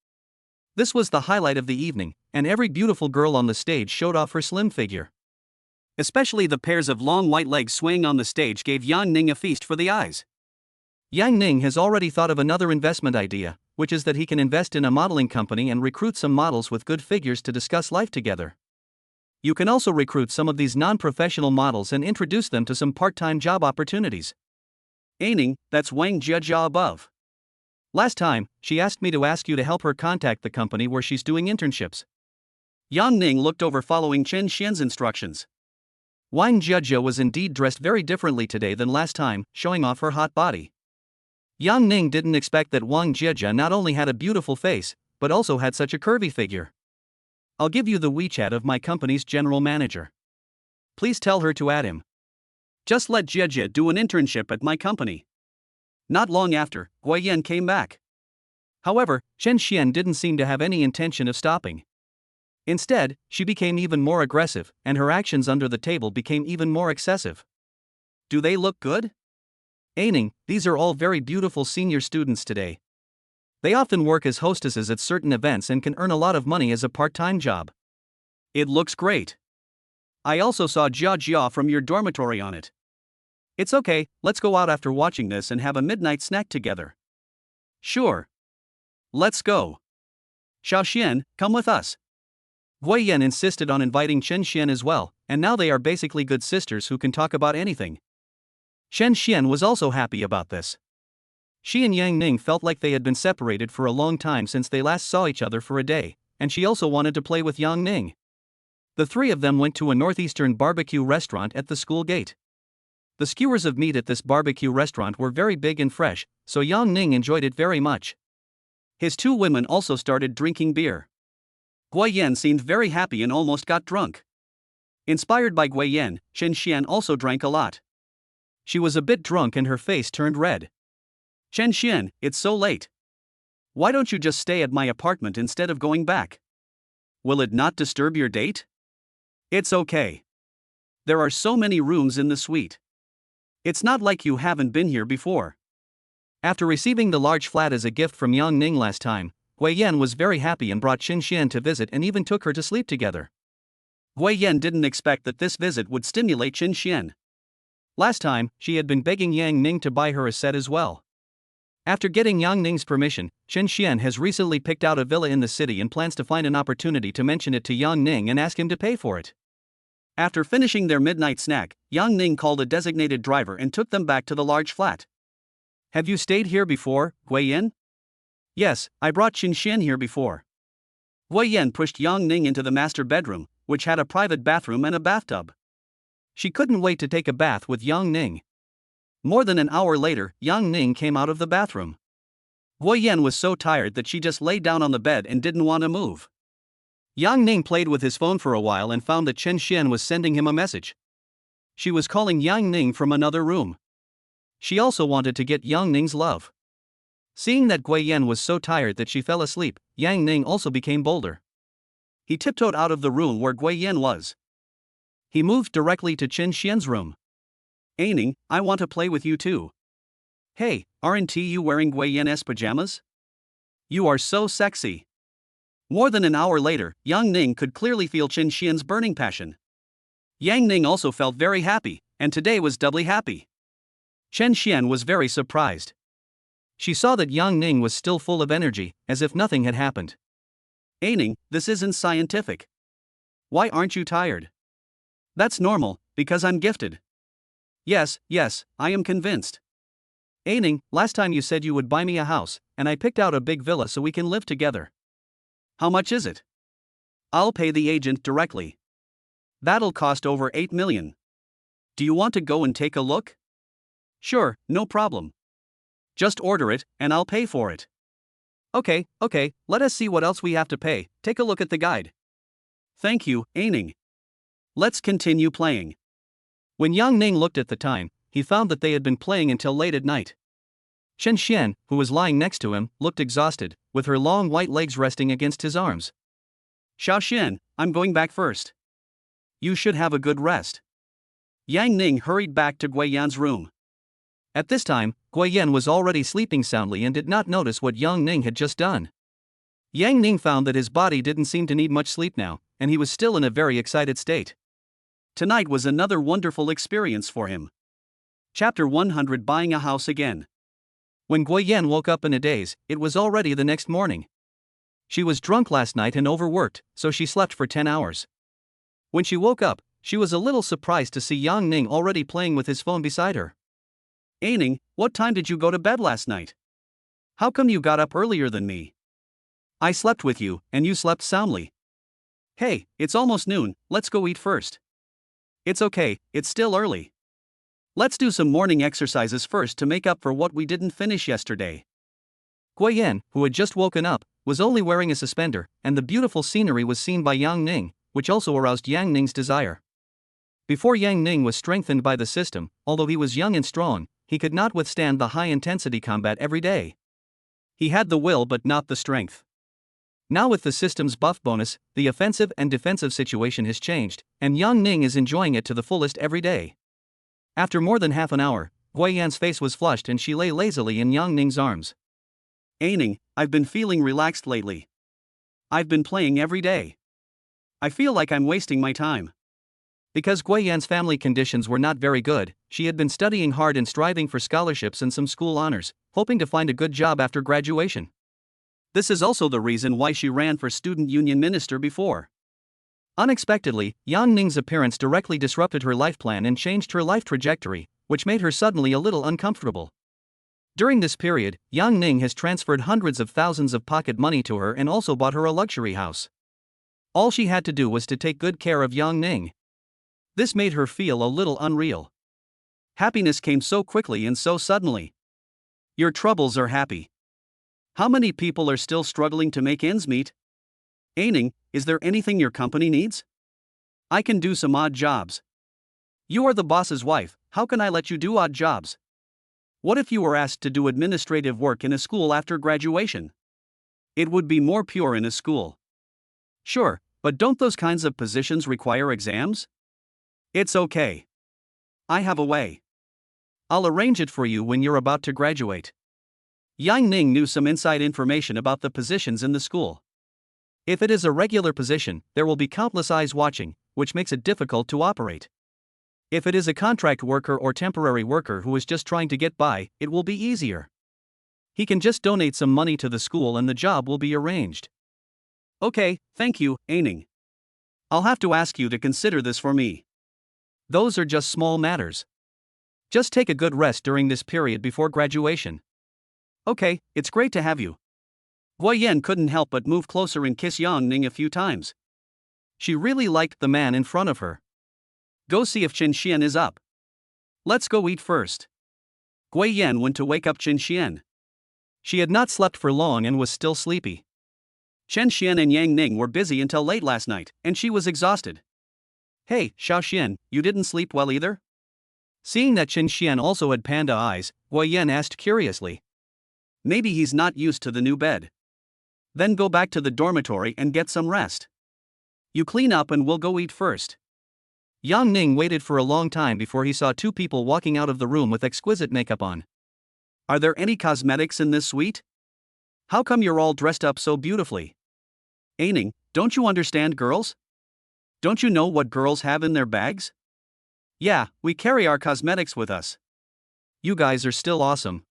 This was the highlight of the evening, and every beautiful girl on the stage showed off her slim figure. Especially the pairs of long white legs swaying on the stage gave Yang Ning a feast for the eyes. Yang Ning has already thought of another investment idea, which is that he can invest in a modeling company and recruit some models with good figures to discuss life together. You can also recruit some of these non-professional models and introduce them to some part-time job opportunities. Aining, that's Wang Jiajia above. Last time, she asked me to ask you to help her contact the company where she's doing internships. Yang Ning looked over following Chen Xian's instructions. Wang Jiajia was indeed dressed very differently today than last time, showing off her hot body. Yang Ning didn't expect that Wang Jiajia not only had a beautiful face, but also had such a curvy figure. I'll give you the WeChat of my company's general manager. Please tell her to add him. Just let Jiajia do an internship at my company. Not long after, Gui Yan came back. However, Chen Xian didn't seem to have any intention of stopping. Instead, she became even more aggressive, and her actions under the table became even more excessive. Do they look good? Aining, these are all very beautiful senior students today. They often work as hostesses at certain events and can earn a lot of money as a part-time job. It looks great. I also saw Jia Jia from your dormitory on it. It's okay, let's go out after watching this and have a midnight snack together. Sure. Let's go. Xiao Xian, come with us. Gui Yan insisted on inviting Chen Xian as well, and now they are basically good sisters who can talk about anything. Chen Xian was also happy about this. She and Yang Ning felt like they had been separated for a long time since they last saw each other for a day, and she also wanted to play with Yang Ning. The three of them went to a northeastern barbecue restaurant at the school gate. The skewers of meat at this barbecue restaurant were very big and fresh, so Yang Ning enjoyed it very much. His two women also started drinking beer. Gui Yan seemed very happy and almost got drunk. Inspired by Gui Yan, Chen Xian also drank a lot. She was a bit drunk and her face turned red. Chen Xian, it's so late. Why don't you just stay at my apartment instead of going back? Will it not disturb your date? It's okay. There are so many rooms in the suite. It's not like you haven't been here before. After receiving the large flat as a gift from Yang Ning last time, Gui Yan was very happy and brought Chen Xian to visit and even took her to sleep together. Gui Yan didn't expect that this visit would stimulate Qin Xian. Last time, she had been begging Yang Ning to buy her a set as well. After getting Yang Ning's permission, Qin Xian has recently picked out a villa in the city and plans to find an opportunity to mention it to Yang Ning and ask him to pay for it. After finishing their midnight snack, Yang Ning called a designated driver and took them back to the large flat. Have you stayed here before, Gui Yan? Yes, I brought Qin Xian here before. Gui Yan pushed Yang Ning into the master bedroom, which had a private bathroom and a bathtub. She couldn't wait to take a bath with Yang Ning. More than an hour later, Yang Ning came out of the bathroom. Gui Yan was so tired that she just lay down on the bed and didn't want to move. Yang Ning played with his phone for a while and found that Qin Xian was sending him a message. She was calling Yang Ning from another room. She also wanted to get Yang Ning's love. Seeing that Gui Yan was so tired that she fell asleep, Yang Ning also became bolder. He tiptoed out of the room where Gui Yan was. He moved directly to Qin Xian's room. Ning, I want to play with you too. Hey, aren't you wearing Gui Yan's pajamas? You are so sexy. More than an hour later, Yang Ning could clearly feel Qin Xian's burning passion. Yang Ning also felt very happy, and today was doubly happy. Qin Xian was very surprised. She saw that Yang Ning was still full of energy, as if nothing had happened. Ning, this isn't scientific. Why aren't you tired? That's normal, because I'm gifted. Yes, I am convinced. Ning, last time you said you would buy me a house, and I picked out a big villa so we can live together. How much is it? I'll pay the agent directly. That'll cost over 8 million. Do you want to go and take a look? Sure, no problem. Just order it, and I'll pay for it. Okay, let us see what else we have to pay. Take a look at the guide. Thank you, Ning. Let's continue playing. When Yang Ning looked at the time, he found that they had been playing until late at night. Qin Xian, who was lying next to him, looked exhausted, with her long white legs resting against his arms. Xiao Xian, I'm going back first. You should have a good rest. Yang Ning hurried back to Gui Yan's room. At this time, Gui Yan was already sleeping soundly and did not notice what Yang Ning had just done. Yang Ning found that his body didn't seem to need much sleep now, and he was still in a very excited state. Tonight was another wonderful experience for him. Chapter 100: Buying a House Again. When Gui Yan woke up in a daze, it was already the next morning. She was drunk last night and overworked, so she slept for 10 hours. When she woke up, she was a little surprised to see Yang Ning already playing with his phone beside her. Ning, what time did you go to bed last night? How come you got up earlier than me? I slept with you, and you slept soundly. Hey, it's almost noon, let's go eat first. It's okay, it's still early. Let's do some morning exercises first to make up for what we didn't finish yesterday. Gui Yan, who had just woken up, was only wearing a suspender, and the beautiful scenery was seen by Yang Ning, which also aroused Yang Ning's desire. Before Yang Ning was strengthened by the system, although he was young and strong, he could not withstand the high-intensity combat every day. He had the will but not the strength. Now with the system's buff bonus, the offensive and defensive situation has changed, and Yang Ning is enjoying it to the fullest every day. After more than half an hour, Gui Yan's face was flushed and she lay lazily in Yang Ning's arms. Ning, I've been feeling relaxed lately. I've been playing every day. I feel like I'm wasting my time. Because Gui Yan's family conditions were not very good, she had been studying hard and striving for scholarships and some school honors, hoping to find a good job after graduation. This is also the reason why she ran for student union minister before. Unexpectedly, Yang Ning's appearance directly disrupted her life plan and changed her life trajectory, which made her suddenly a little uncomfortable. During this period, Yang Ning has transferred hundreds of thousands of pocket money to her and also bought her a luxury house. All she had to do was to take good care of Yang Ning. This made her feel a little unreal. Happiness came so quickly and so suddenly. Your troubles are happy. How many people are still struggling to make ends meet? Ning, is there anything your company needs? I can do some odd jobs. You are the boss's wife, how can I let you do odd jobs? What if you were asked to do administrative work in a school after graduation? It would be more pure in a school. Sure, but don't those kinds of positions require exams? It's okay. I have a way. I'll arrange it for you when you're about to graduate. Yang Ning knew some inside information about the positions in the school. If it is a regular position, there will be countless eyes watching, which makes it difficult to operate. If it is a contract worker or temporary worker who is just trying to get by, it will be easier. He can just donate some money to the school and the job will be arranged. Okay, thank you, Aining. I'll have to ask you to consider this for me. Those are just small matters. Just take a good rest during this period before graduation. Okay, it's great to have you. Guo Yan couldn't help but move closer and kiss Yang Ning a few times. She really liked the man in front of her. Go see if Chen Xian is up. Let's go eat first. Guo Yan went to wake up Chen Xian. She had not slept for long and was still sleepy. Chen Xian and Yang Ning were busy until late last night, and she was exhausted. Hey, Xiao Xian, you didn't sleep well either? Seeing that Chen Xian also had panda eyes, Guo Yan asked curiously. Maybe he's not used to the new bed. Then go back to the dormitory and get some rest. You clean up and we'll go eat first. Yang Ning waited for a long time before he saw two people walking out of the room with exquisite makeup on. Are there any cosmetics in this suite? How come you're all dressed up so beautifully? Aining, don't you understand girls? Don't you know what girls have in their bags? Yeah, we carry our cosmetics with us. You guys are still awesome.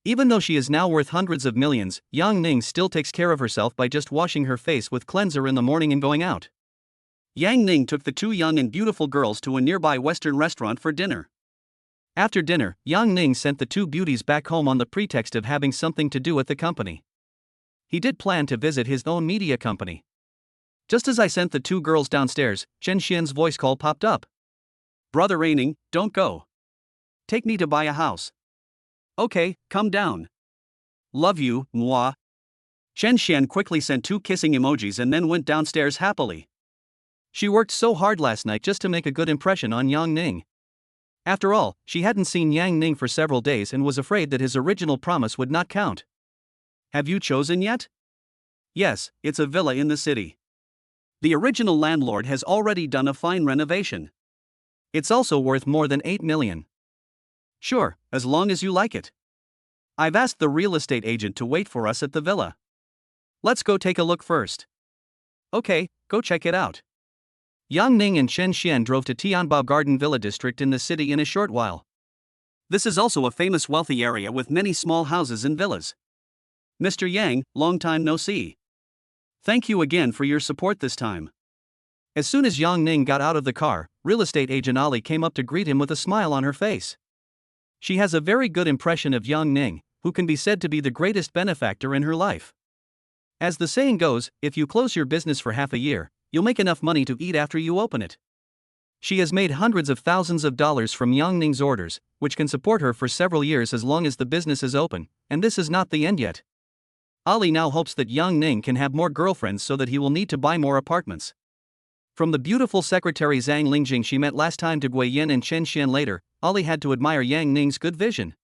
Even though she is now worth hundreds of millions, Yang Ning still takes care of herself by just washing her face with cleanser in the morning and going out. Yang Ning took the two young and beautiful girls to a nearby Western restaurant for dinner. After dinner, Yang Ning sent the two beauties back home on the pretext of having something to do at the company. He did plan to visit his own media company. Just as I sent the two girls downstairs, Chen Xian's voice call popped up. Brother Aining, don't go. Take me to buy a house. Okay, come down. Love you, moi. Chen Xian quickly sent two kissing emojis and then went downstairs happily. She worked so hard last night just to make a good impression on Yang Ning. After all, she hadn't seen Yang Ning for several days and was afraid that his original promise would not count. Have you chosen yet? Yes, it's a villa in the city. The original landlord has already done a fine renovation. It's also worth more than 8 million. Sure, as long as you like it. I've asked the real estate agent to wait for us at the villa. Let's go take a look first. Okay, go check it out. Yang Ning and Chen Xian drove to Tianbao Garden Villa District in the city in a short while. This is also a famous wealthy area with many small houses and villas. Mr. Yang, long time no see. Thank you again for your support this time. As soon as Yang Ning got out of the car, real estate agent Ali came up to greet him with a smile on her face. She has a very good impression of Yang Ning, who can be said to be the greatest benefactor in her life. As the saying goes, if you close your business for half a year, you'll make enough money to eat after you open it. She has made hundreds of thousands of dollars from Yang Ning's orders, which can support her for several years as long as the business is open, and this is not the end yet. Ali now hopes that Yang Ning can have more girlfriends so that he will need to buy more apartments. From the beautiful secretary Zhang Lingjing she met last time to Guo Yan and Chen Xian later, Ali had to admire Yang Ning's good vision.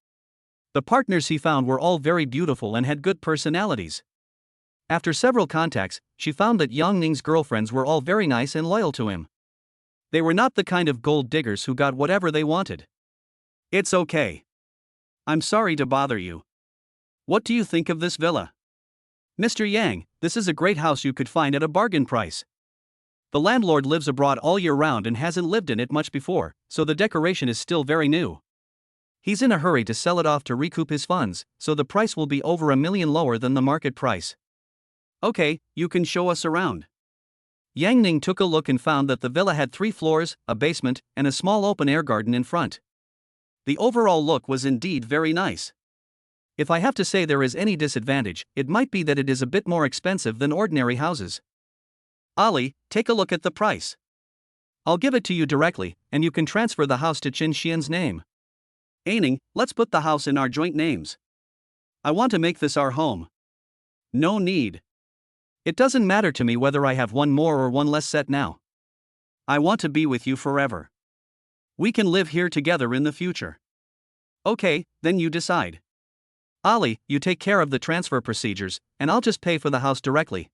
The partners he found were all very beautiful and had good personalities. After several contacts, she found that Yang Ning's girlfriends were all very nice and loyal to him. They were not the kind of gold diggers who got whatever they wanted. It's okay. I'm sorry to bother you. What do you think of this villa? Mr. Yang, this is a great house you could find at a bargain price. The landlord lives abroad all year round and hasn't lived in it much before, so the decoration is still very new. He's in a hurry to sell it off to recoup his funds, so the price will be over $1 million lower than the market price. Okay, you can show us around. Yang Ning took a look and found that the villa had 3 floors, a basement, and a small open-air garden in front. The overall look was indeed very nice. If I have to say there is any disadvantage, it might be that it is a bit more expensive than ordinary houses. Ali, take a look at the price. I'll give it to you directly, and you can transfer the house to Chen Xian's name. Aining, let's put the house in our joint names. I want to make this our home. No need. It doesn't matter to me whether I have one more or one less set now. I want to be with you forever. We can live here together in the future. Okay, then you decide. Ali, you take care of the transfer procedures, and I'll just pay for the house directly.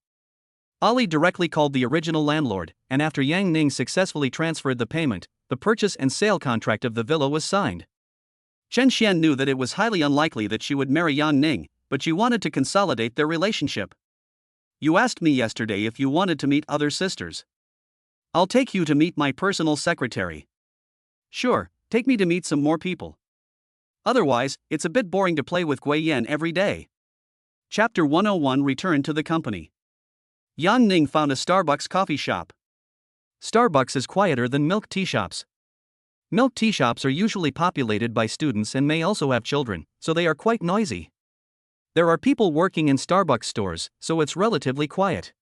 Ali directly called the original landlord, and after Yang Ning successfully transferred the payment, the purchase and sale contract of the villa was signed. Chen Xian knew that it was highly unlikely that she would marry Yang Ning, but she wanted to consolidate their relationship. You asked me yesterday if you wanted to meet other sisters. I'll take you to meet my personal secretary. Sure, take me to meet some more people. Otherwise, it's a bit boring to play with Gui Yan every day. Chapter 101 Return to the company. Yang Ning found a Starbucks coffee shop. Starbucks is quieter than milk tea shops. Milk tea shops are usually populated by students and may also have children, so they are quite noisy. There are people working in Starbucks stores, so it's relatively quiet.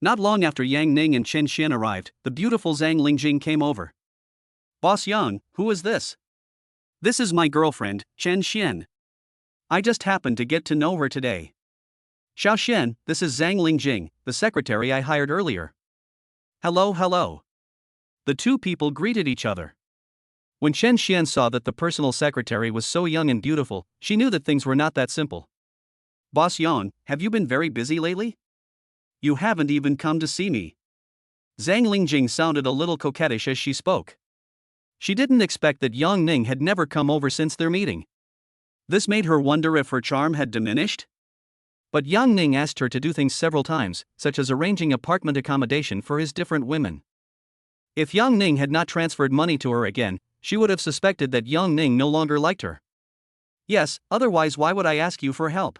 Not long after Yang Ning and Chen Xian arrived, the beautiful Zhang Lingjing came over. Boss Yang, who is this? This is my girlfriend, Chen Xian. I just happened to get to know her today. Xiao Xian, this is Zhang Lingjing, the secretary I hired earlier. Hello, hello. The two people greeted each other. When Chen Xian saw that the personal secretary was so young and beautiful, she knew that things were not that simple. Boss Yang, have you been very busy lately? You haven't even come to see me. Zhang Lingjing sounded a little coquettish as she spoke. She didn't expect that Yang Ning had never come over since their meeting. This made her wonder if her charm had diminished. But Yang Ning asked her to do things several times, such as arranging apartment accommodation for his different women. If Yang Ning had not transferred money to her again, she would have suspected that Yang Ning no longer liked her. Yes, otherwise why would I ask you for help?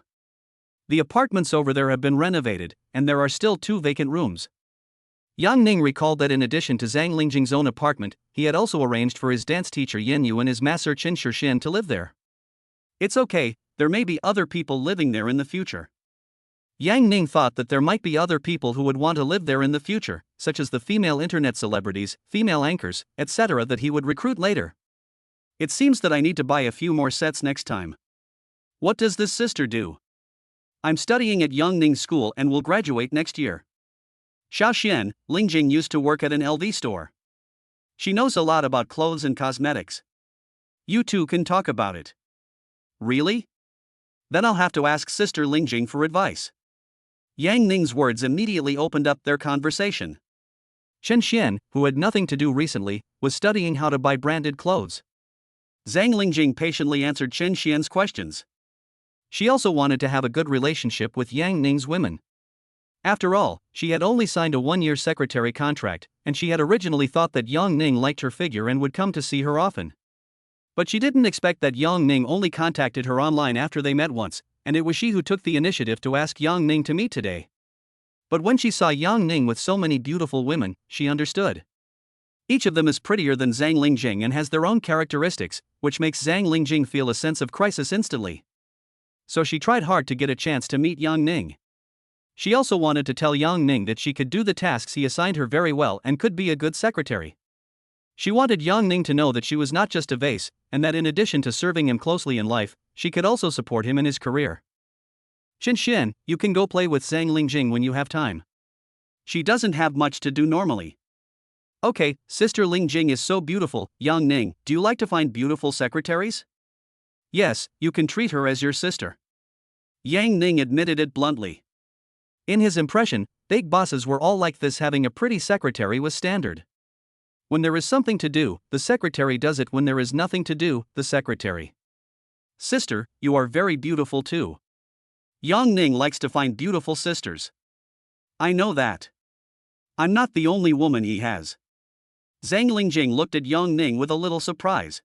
The apartments over there have been renovated, and there are still 2 vacant rooms. Yang Ning recalled that in addition to Zhang Lingjing's own apartment, he had also arranged for his dance teacher Yin Yu and his master Qin Shixian to live there. It's okay, there may be other people living there in the future. Yang Ning thought that there might be other people who would want to live there in the future, such as the female internet celebrities, female anchors, etc. that he would recruit later. It seems that I need to buy a few more sets next time. What does this sister do? I'm studying at Yang Ning's school and will graduate next year. Xiao Xian, Lingjing used to work at an LV store. She knows a lot about clothes and cosmetics. You two can talk about it. Really? Then I'll have to ask Sister Lingjing for advice. Yang Ning's words immediately opened up their conversation. Chen Xian, who had nothing to do recently, was studying how to buy branded clothes. Zhang Lingjing patiently answered Chen Xian's questions. She also wanted to have a good relationship with Yang Ning's women. After all, she had only signed a 1-year secretary contract, and she had originally thought that Yang Ning liked her figure and would come to see her often. But she didn't expect that Yang Ning only contacted her online after they met once, and it was she who took the initiative to ask Yang Ning to meet today. But when she saw Yang Ning with so many beautiful women, she understood. Each of them is prettier than Zhang Lingjing and has their own characteristics, which makes Zhang Lingjing feel a sense of crisis instantly. So she tried hard to get a chance to meet Yang Ning. She also wanted to tell Yang Ning that she could do the tasks he assigned her very well and could be a good secretary. She wanted Yang Ning to know that she was not just a vase, and that in addition to serving him closely in life, she could also support him in his career. Chen Xian, you can go play with Zhang Lingjing when you have time. She doesn't have much to do normally. Okay, Sister Lingjing is so beautiful. Yang Ning, do you like to find beautiful secretaries? Yes, you can treat her as your sister. Yang Ning admitted it bluntly. In his impression, big bosses were all like this. Having a pretty secretary was standard. When there is something to do, the secretary does it. When there is nothing to do, the secretary. Sister, you are very beautiful too. Yang Ning likes to find beautiful sisters. I know that. I'm not the only woman he has. Zhang Lingjing looked at Yang Ning with a little surprise.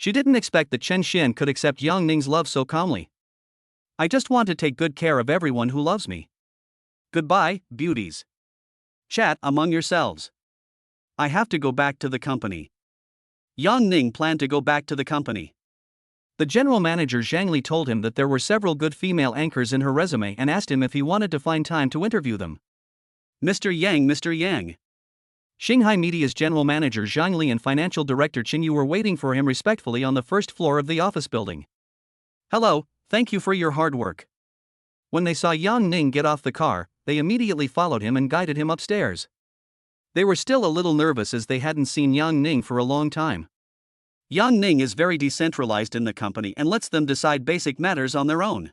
She didn't expect that Chen Xian could accept Yang Ning's love so calmly. I just want to take good care of everyone who loves me. Goodbye, beauties. Chat among yourselves. I have to go back to the company. Yang Ning planned to go back to the company. The general manager Zhang Li told him that there were several good female anchors in her resume and asked him if he wanted to find time to interview them. Mr. Yang. Shanghai Media's general manager Zhang Li and financial director Qin Yu were waiting for him respectfully on the first floor of the office building. Hello, thank you for your hard work. When they saw Yang Ning get off the car, they immediately followed him and guided him upstairs. They were still a little nervous as they hadn't seen Yang Ning for a long time. Yang Ning is very decentralized in the company and lets them decide basic matters on their own.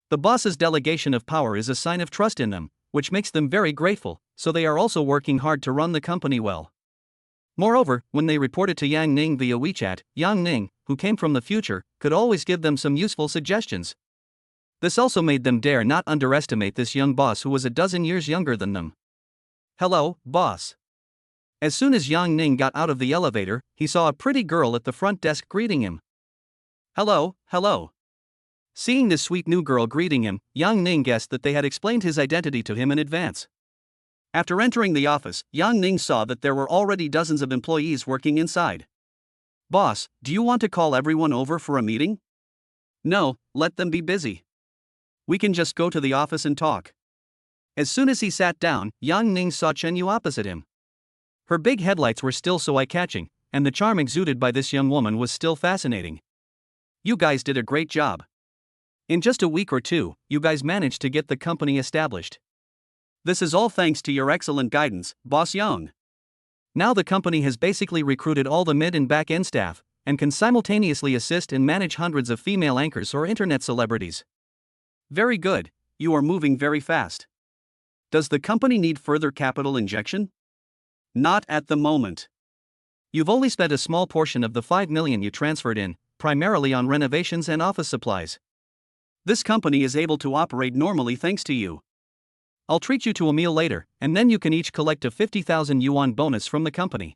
The boss's delegation of power is a sign of trust in them, which makes them very grateful, so they are also working hard to run the company well. Moreover, when they reported to Yang Ning via WeChat, Yang Ning, who came from the future, could always give them some useful suggestions. This also made them dare not underestimate this young boss who was a dozen years younger than them. "Hello, boss." As soon as Yang Ning got out of the elevator, he saw a pretty girl at the front desk greeting him. "Hello, hello." Seeing this sweet new girl greeting him, Yang Ning guessed that they had explained his identity to him in advance. After entering the office, Yang Ning saw that there were already dozens of employees working inside. "Boss, do you want to call everyone over for a meeting?" "No, let them be busy. We can just go to the office and talk." As soon as he sat down, Yang Ning saw Chen Yu opposite him. Her big headlights were still so eye-catching, and the charm exuded by this young woman was still fascinating. "You guys did a great job. In just a week or two, you guys managed to get the company established. This is all thanks to your excellent guidance, Boss Yang. Now the company has basically recruited all the mid and back-end staff, and can simultaneously assist and manage hundreds of female anchors or internet celebrities. Very good, you are moving very fast. Does the company need further capital injection?" "Not at the moment. You've only spent a small portion of the 5 million you transferred in, primarily on renovations and office supplies. This company is able to operate normally thanks to you. I'll treat you to a meal later, and then you can each collect a 50,000 yuan bonus from the company."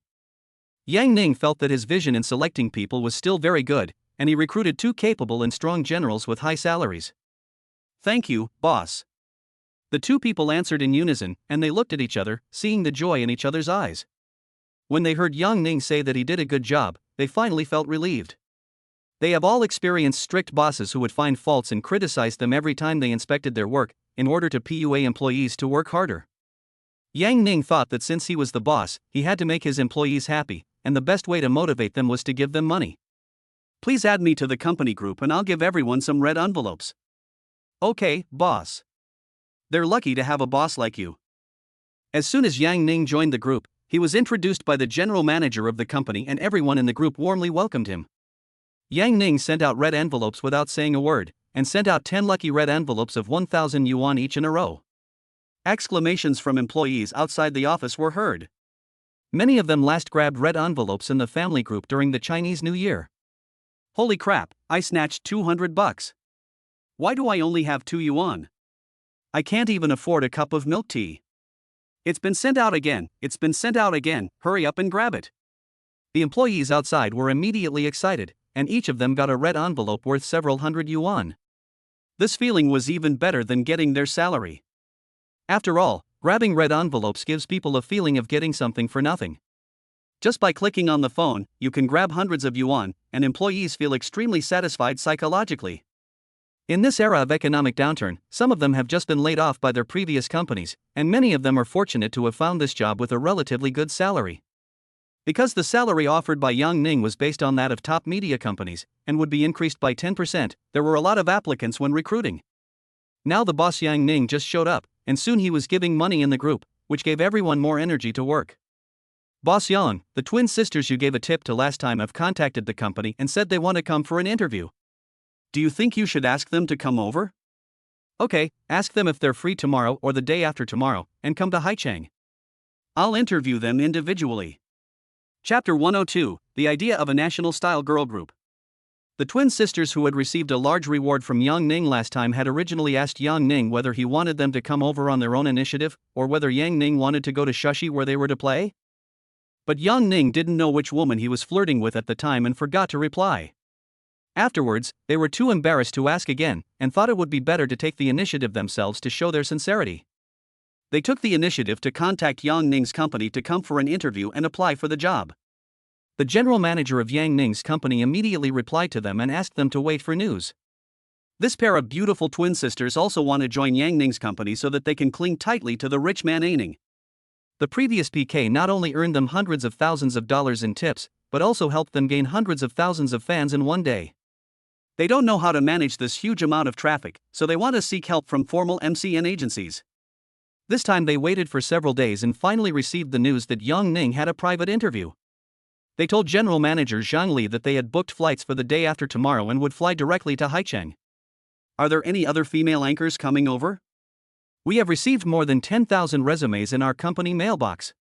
Yang Ning felt that his vision in selecting people was still very good, and he recruited 2 capable and strong generals with high salaries. "Thank you, boss." The 2 people answered in unison, and they looked at each other, seeing the joy in each other's eyes. When they heard Yang Ning say that he did a good job, they finally felt relieved. They have all experienced strict bosses who would find faults and criticize them every time they inspected their work, in order to PUA employees to work harder. Yang Ning thought that since he was the boss, he had to make his employees happy, and the best way to motivate them was to give them money. "Please add me to the company group and I'll give everyone some red envelopes." "Okay, boss." They're lucky to have a boss like you. As soon as Yang Ning joined the group, he was introduced by the general manager of the company and everyone in the group warmly welcomed him. Yang Ning sent out red envelopes without saying a word, and sent out 10 lucky red envelopes of 1,000 yuan each in a row. Exclamations from employees outside the office were heard. Many of them last grabbed red envelopes in the family group during the Chinese New Year. "Holy crap, I snatched 200 bucks. Why do I only have 2 yuan? I can't even afford a cup of milk tea. It's been sent out again, hurry up and grab it." The employees outside were immediately excited, and each of them got a red envelope worth several hundred yuan. This feeling was even better than getting their salary. After all, grabbing red envelopes gives people a feeling of getting something for nothing. Just by clicking on the phone, you can grab hundreds of yuan, and employees feel extremely satisfied psychologically. In this era of economic downturn, some of them have just been laid off by their previous companies, and many of them are fortunate to have found this job with a relatively good salary. Because the salary offered by Yang Ning was based on that of top media companies, and would be increased by 10%, there were a lot of applicants when recruiting. Now the boss Yang Ning just showed up, and soon he was giving money in the group, which gave everyone more energy to work. "Boss Yang, the twin sisters you gave a tip to last time have contacted the company and said they want to come for an interview. Do you think you should ask them to come over?" "Okay, ask them if they're free tomorrow or the day after tomorrow, and come to Haicheng. I'll interview them individually." Chapter 102, The Idea of a National-Style Girl Group. The twin sisters who had received a large reward from Yang Ning last time had originally asked Yang Ning whether he wanted them to come over on their own initiative, or whether Yang Ning wanted to go to Shushi where they were to play. But Yang Ning didn't know which woman he was flirting with at the time and forgot to reply. Afterwards, they were too embarrassed to ask again, and thought it would be better to take the initiative themselves to show their sincerity. They took the initiative to contact Yang Ning's company to come for an interview and apply for the job. The general manager of Yang Ning's company immediately replied to them and asked them to wait for news. This pair of beautiful twin sisters also want to join Yang Ning's company so that they can cling tightly to the rich man Aining. The previous PK not only earned them hundreds of thousands of dollars in tips, but also helped them gain hundreds of thousands of fans in one day. They don't know how to manage this huge amount of traffic, so they want to seek help from formal MCN agencies. This time they waited for several days and finally received the news that Yang Ning had a private interview. They told General Manager Zhang Li that they had booked flights for the day after tomorrow and would fly directly to Haicheng. "Are there any other female anchors coming over? We have received more than 10,000 resumes in our company mailbox.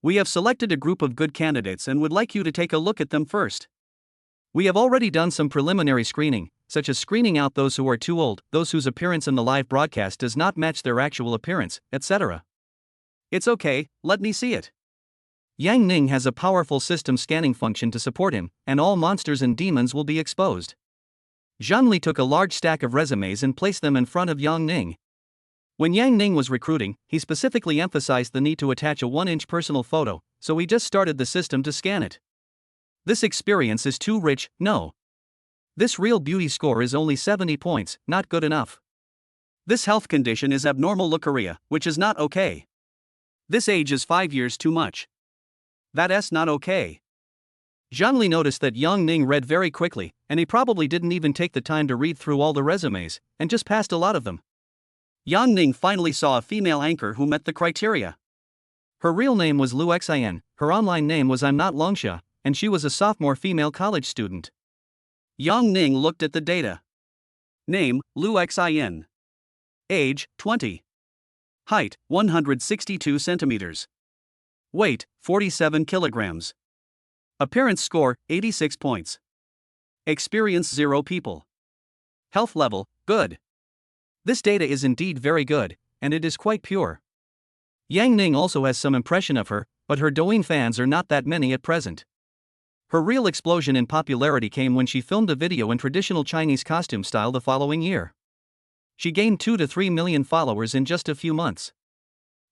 We have selected a group of good candidates and would like you to take a look at them first. We have already done some preliminary screening, such as screening out those who are too old, those whose appearance in the live broadcast does not match their actual appearance, etc. It's okay, let me see it. Yang Ning has a powerful system scanning function to support him, and all monsters and demons will be exposed. Zhanli took a large stack of resumes and placed them in front of Yang Ning. When Yang Ning was recruiting, he specifically emphasized the need to attach a 1-inch personal photo, so he just started the system to scan it. This experience is too rich, no. This real beauty score is only 70 points, not good enough. This health condition is abnormal leukorrhea, which is not okay. This age is 5 years too much. That's not okay. Zhanli noticed that Yang Ning read very quickly, and he probably didn't even take the time to read through all the resumes, and just passed a lot of them. Yang Ning finally saw a female anchor who met the criteria. Her real name was Lu Xian, her online name was I'm Not Longsha, and she was a sophomore female college student. Yang Ning looked at the data. Name, Lu Xian. Age, 20. Height, 162 centimeters. Weight, 47 kilograms. Appearance score, 86 points. Experience 0 people. Health level, good. This data is indeed very good, and it is quite pure. Yang Ning also has some impression of her, but her Douyin fans are not that many at present. Her real explosion in popularity came when she filmed a video in traditional Chinese costume style the following year. She gained 2 to 3 million followers in just a few months.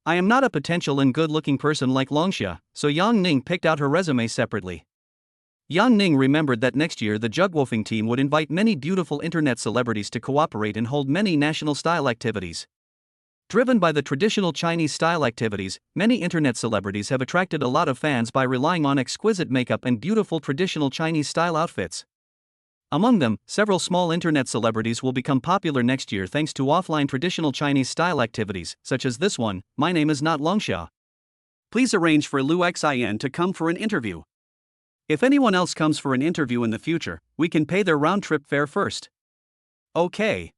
I am not a potential and good-looking person like Longsha, so Yang Ning picked out her resume separately. Yang Ning remembered that next year the Jugwolfing team would invite many beautiful internet celebrities to cooperate and hold many national style activities. Driven by the traditional Chinese style activities, many internet celebrities have attracted a lot of fans by relying on exquisite makeup and beautiful traditional Chinese style outfits. Among them, several small internet celebrities will become popular next year thanks to offline traditional Chinese style activities, such as this one, My Name Is Not Longsha. Please arrange for Lu Xian to come for an interview. If anyone else comes for an interview in the future, we can pay their round-trip fare first. Okay.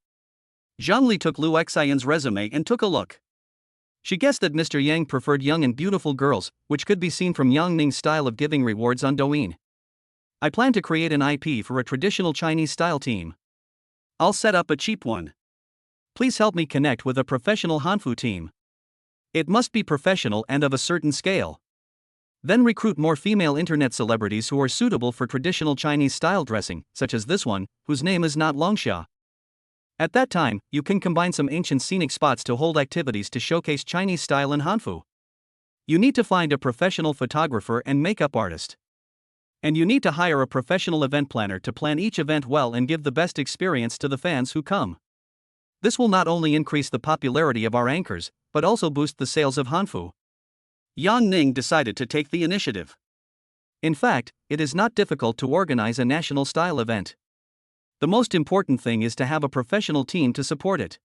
Zhanli took Lu Xian's resume and took a look. She guessed that Mr. Yang preferred young and beautiful girls, which could be seen from Yang Ning's style of giving rewards on Douyin. I plan to create an IP for a traditional Chinese style team. I'll set up a cheap one. Please help me connect with a professional Hanfu team. It must be professional and of a certain scale. Then recruit more female internet celebrities who are suitable for traditional Chinese style dressing, such as this one, whose name is Not Longsha. At that time, you can combine some ancient scenic spots to hold activities to showcase Chinese style and Hanfu. You need to find a professional photographer and makeup artist. And you need to hire a professional event planner to plan each event well and give the best experience to the fans who come. This will not only increase the popularity of our anchors, but also boost the sales of Hanfu. Yang Ning decided to take the initiative. In fact, it is not difficult to organize a national style event. The most important thing is to have a professional team to support it.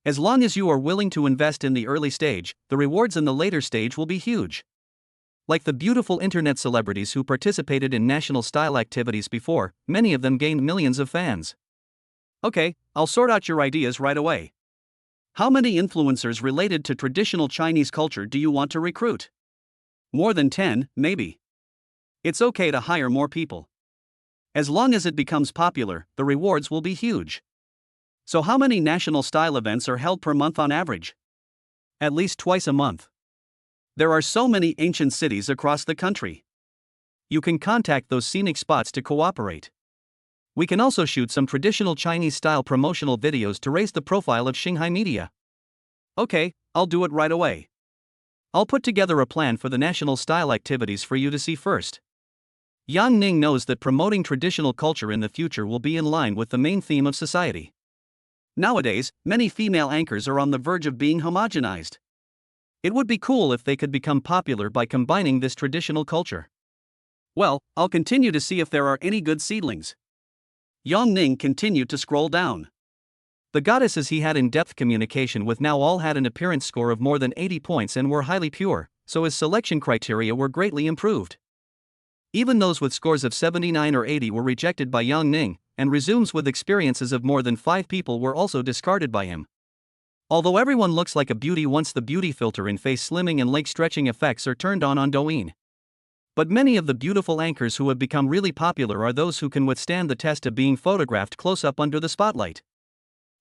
As long as you are willing to invest in the early stage, the rewards in the later stage will be huge. Like the beautiful internet celebrities who participated in national style activities before, many of them gained millions of fans. Okay, I'll sort out your ideas right away. How many influencers related to traditional Chinese culture do you want to recruit? More than 10, maybe. It's okay to hire more people. As long as it becomes popular, the rewards will be huge. So how many national style events are held per month on average? At least twice a month. There are so many ancient cities across the country. You can contact those scenic spots to cooperate. We can also shoot some traditional Chinese style promotional videos to raise the profile of Shanghai media. Okay, I'll do it right away. I'll put together a plan for the national style activities for you to see first. Yang Ning knows that promoting traditional culture in the future will be in line with the main theme of society. Nowadays, many female anchors are on the verge of being homogenized. It would be cool if they could become popular by combining this traditional culture. Well, I'll continue to see if there are any good seedlings. Yang Ning continued to scroll down. The goddesses he had in-depth communication with now all had an appearance score of more than 80 points and were highly pure, so his selection criteria were greatly improved. Even those with scores of 79 or 80 were rejected by Yang Ning, and resumes with experiences of more than 5 people were also discarded by him. Although everyone looks like a beauty once the beauty filter in face slimming and leg stretching effects are turned on Douyin. But many of the beautiful anchors who have become really popular are those who can withstand the test of being photographed close up under the spotlight.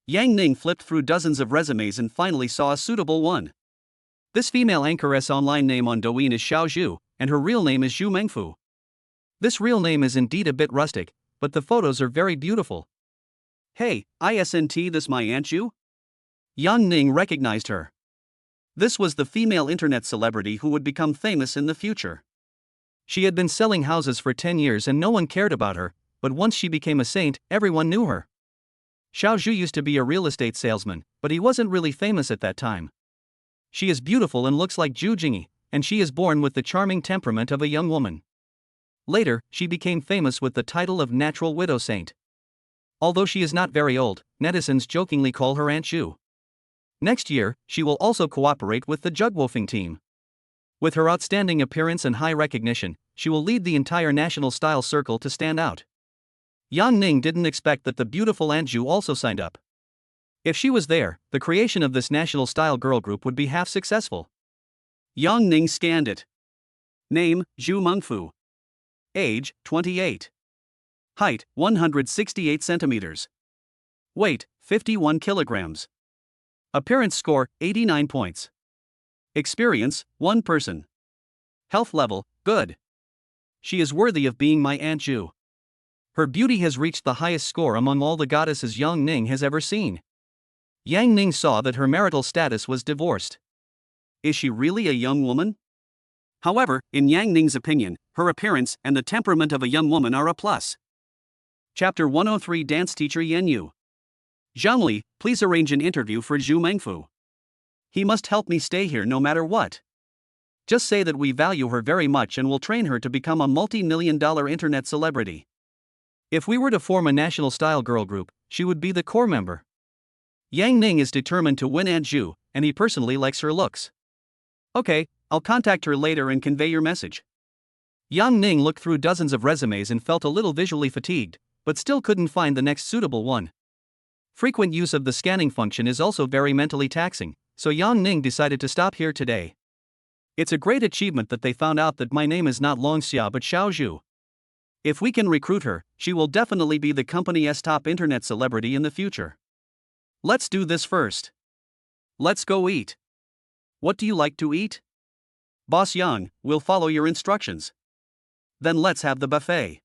Yang Ning flipped through dozens of resumes and finally saw a suitable one. This female anchoress online name on Douyin is Xiao Zhu, and her real name is Zhu Mengfu. This real name is indeed a bit rustic, but the photos are very beautiful. Hey, isn't this my Aunt Zhu? Yang Ning recognized her. This was the female internet celebrity who would become famous in the future. She had been selling houses for 10 years and no one cared about her, but once she became a saint, everyone knew her. Xiao Zhu used to be a real estate salesman, but he wasn't really famous at that time. She is beautiful and looks like Zhu Jingyi, and she is born with the charming temperament of a young woman. Later, she became famous with the title of Natural Widow Saint. Although she is not very old, netizens jokingly call her Aunt Zhu. Next year, she will also cooperate with the Jugwolfing team. With her outstanding appearance and high recognition, she will lead the entire national style circle to stand out. Yang Ning didn't expect that the beautiful Aunt Zhu also signed up. If she was there, the creation of this national style girl group would be half successful. Yang Ning scanned it. Name, Zhu Mengfu. Age, 28. Height, 168 centimeters. Weight, 51 kilograms. Appearance score, 89 points. Experience, 1 person. Health level, good. She is worthy of being my Aunt Zhu. Her beauty has reached the highest score among all the goddesses Yang Ning has ever seen. Yang Ning saw that her marital status was divorced. Is she really a young woman? However, in Yang Ning's opinion, her appearance and the temperament of a young woman are a plus. Chapter 103 Dance Teacher Yan Yu. Zhangli, please arrange an interview for Zhu Mengfu. He must help me stay here no matter what. Just say that we value her very much and will train her to become a multi-million-dollar internet celebrity. If we were to form a national style girl group, she would be the core member. Yang Ning is determined to win Aunt Zhu, and he personally likes her looks. Okay, I'll contact her later and convey your message. Yang Ning looked through dozens of resumes and felt a little visually fatigued, but still couldn't find the next suitable one. Frequent use of the scanning function is also very mentally taxing, so Yang Ning decided to stop here today. It's a great achievement that they found out that my name is not Long Xia but Xiao Zhu. If we can recruit her, she will definitely be the company's top internet celebrity in the future. Let's do this first. Let's go eat. What do you like to eat? Boss Yang, we'll follow your instructions. Then let's have the buffet.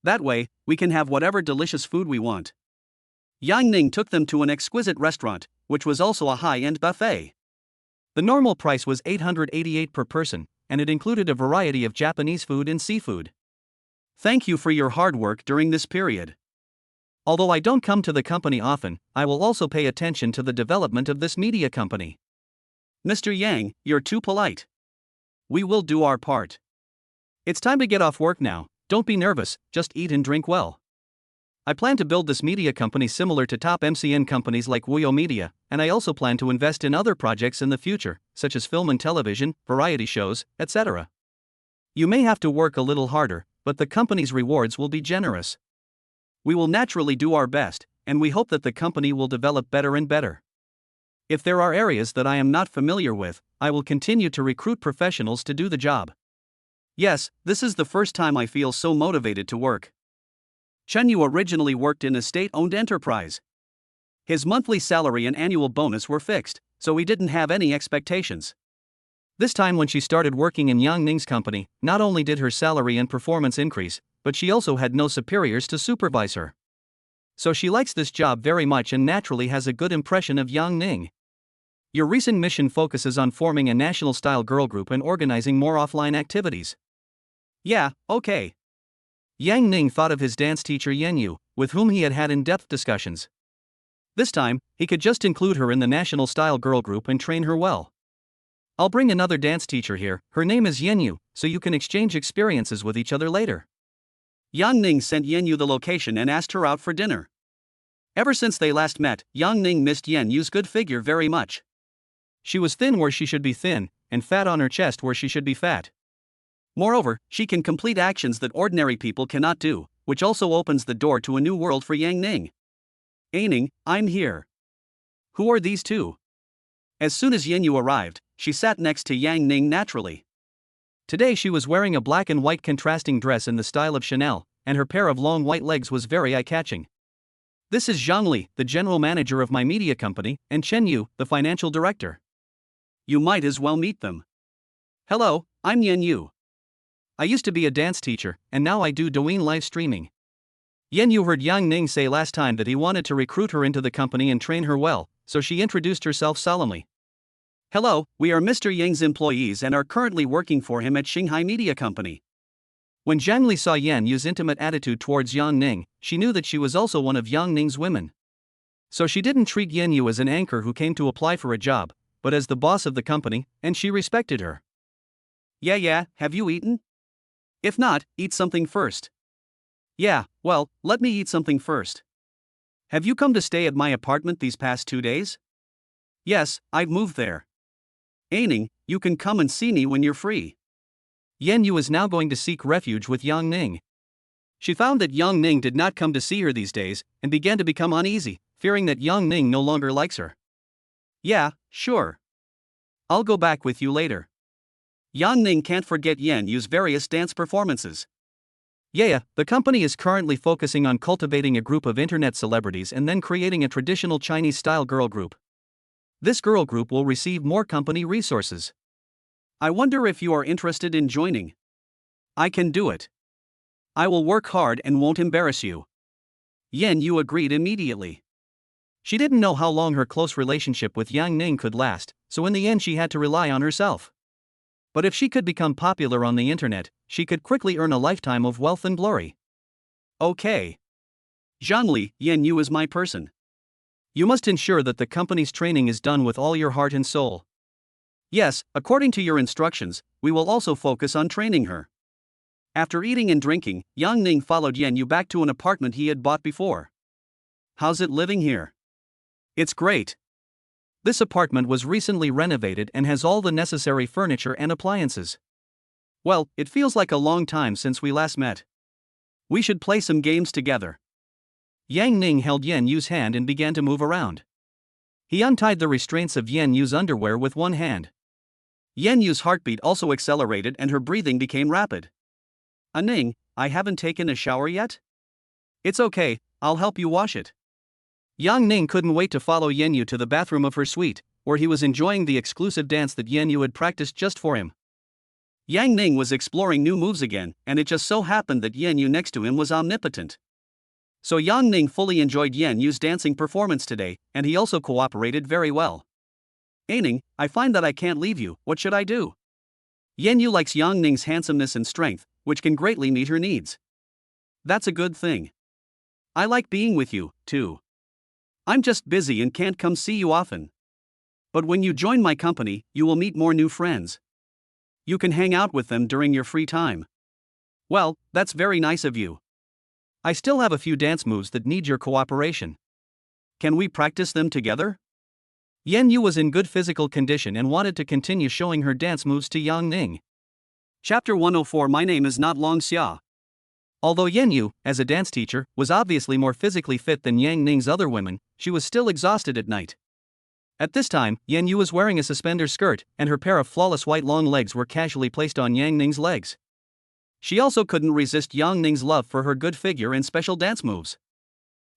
That way, we can have whatever delicious food we want. Yang Ning took them to an exquisite restaurant, which was also a high-end buffet. The normal price was 888 per person, and it included a variety of Japanese food and seafood. Thank you for your hard work during this period. Although I don't come to the company often, I will also pay attention to the development of this media company. Mr. Yang, you're too polite. We will do our part. It's time to get off work now, don't be nervous, just eat and drink well. I plan to build this media company similar to top MCN companies like Wuyo Media, and I also plan to invest in other projects in the future, such as film and television, variety shows, etc. You may have to work a little harder, but the company's rewards will be generous. We will naturally do our best, and we hope that the company will develop better and better. If there are areas that I am not familiar with, I will continue to recruit professionals to do the job. Yes, this is the first time I feel so motivated to work. Chen Yu originally worked in a state-owned enterprise. His monthly salary and annual bonus were fixed, so he didn't have any expectations. This time when she started working in Yang Ning's company, not only did her salary and performance increase, but she also had no superiors to supervise her. So she likes this job very much and naturally has a good impression of Yang Ning. Your recent mission focuses on forming a national-style girl group and organizing more offline activities. Yeah, okay. Yang Ning thought of his dance teacher Yan Yu, with whom he had had in-depth discussions. This time, he could just include her in the national-style girl group and train her well. I'll bring another dance teacher here, her name is Yan Yu, so you can exchange experiences with each other later. Yang Ning sent Yan Yu the location and asked her out for dinner. Ever since they last met, Yang Ning missed Yan Yu's good figure very much. She was thin where she should be thin, and fat on her chest where she should be fat. Moreover, she can complete actions that ordinary people cannot do, which also opens the door to a new world for Yang Ning. Ning, I'm here. Who are these two? As soon as Yan Yu arrived, she sat next to Yang Ning naturally. Today she was wearing a black and white contrasting dress in the style of Chanel, and her pair of long white legs was very eye-catching. This is Zhang Li, the general manager of my media company, and Chen Yu, the financial director. You might as well meet them. Hello, I'm Yan Yu. I used to be a dance teacher, and now I do Douyin live streaming. Yan Yu heard Yang Ning say last time that he wanted to recruit her into the company and train her well, so she introduced herself solemnly. Hello, we are Mr. Yang's employees and are currently working for him at Shanghai Media Company. When Zhang Li saw Yan Yu's intimate attitude towards Yang Ning, she knew that she was also one of Yang Ning's women. So she didn't treat Yan Yu as an anchor who came to apply for a job, but as the boss of the company, and she respected her. Yeah, have you eaten? If not, eat something first. Yeah, well, let me eat something first. Have you come to stay at my apartment these past 2 days? Yes, I've moved there. Aining, you can come and see me when you're free. Yan Yu is now going to seek refuge with Yang Ning. She found that Yang Ning did not come to see her these days, and began to become uneasy, fearing that Yang Ning no longer likes her. Yeah, sure. I'll go back with you later. Yang Ning can't forget Yan Yu's various dance performances. Yeah, the company is currently focusing on cultivating a group of internet celebrities and then creating a traditional Chinese-style girl group. This girl group will receive more company resources. I wonder if you are interested in joining. I can do it. I will work hard and won't embarrass you. Yan Yu agreed immediately. She didn't know how long her close relationship with Yang Ning could last, so in the end she had to rely on herself. But if she could become popular on the internet, she could quickly earn a lifetime of wealth and glory. Okay. Zhang Li, Yan Yu is my person. You must ensure that the company's training is done with all your heart and soul. Yes, according to your instructions, we will also focus on training her. After eating and drinking, Yang Ning followed Yan Yu back to an apartment he had bought before. How's it living here? It's great. This apartment was recently renovated and has all the necessary furniture and appliances. Well, it feels like a long time since we last met. We should play some games together. Yang Ning held Yan Yu's hand and began to move around. He untied the restraints of Yan Yu's underwear with one hand. Yan Yu's heartbeat also accelerated and her breathing became rapid. Ning, I haven't taken a shower yet? It's okay, I'll help you wash it. Yang Ning couldn't wait to follow Yan Yu to the bathroom of her suite, where he was enjoying the exclusive dance that Yan Yu had practiced just for him. Yang Ning was exploring new moves again, and it just so happened that Yan Yu next to him was omnipotent. So Yang Ning fully enjoyed Yan Yu's dancing performance today, and he also cooperated very well. Aining, I find that I can't leave you, what should I do? Yan Yu likes Yang Ning's handsomeness and strength, which can greatly meet her needs. That's a good thing. I like being with you, too. I'm just busy and can't come see you often. But when you join my company, you will meet more new friends. You can hang out with them during your free time. Well, that's very nice of you. I still have a few dance moves that need your cooperation. Can we practice them together? Yan Yu was in good physical condition and wanted to continue showing her dance moves to Yang Ning. Chapter 104. My name is not Long Xia. Although Yan Yu, as a dance teacher, was obviously more physically fit than Yang Ning's other women, she was still exhausted at night. At this time, Yan Yu was wearing a suspender skirt, and her pair of flawless white long legs were casually placed on Yang Ning's legs. She also couldn't resist Yang Ning's love for her good figure and special dance moves.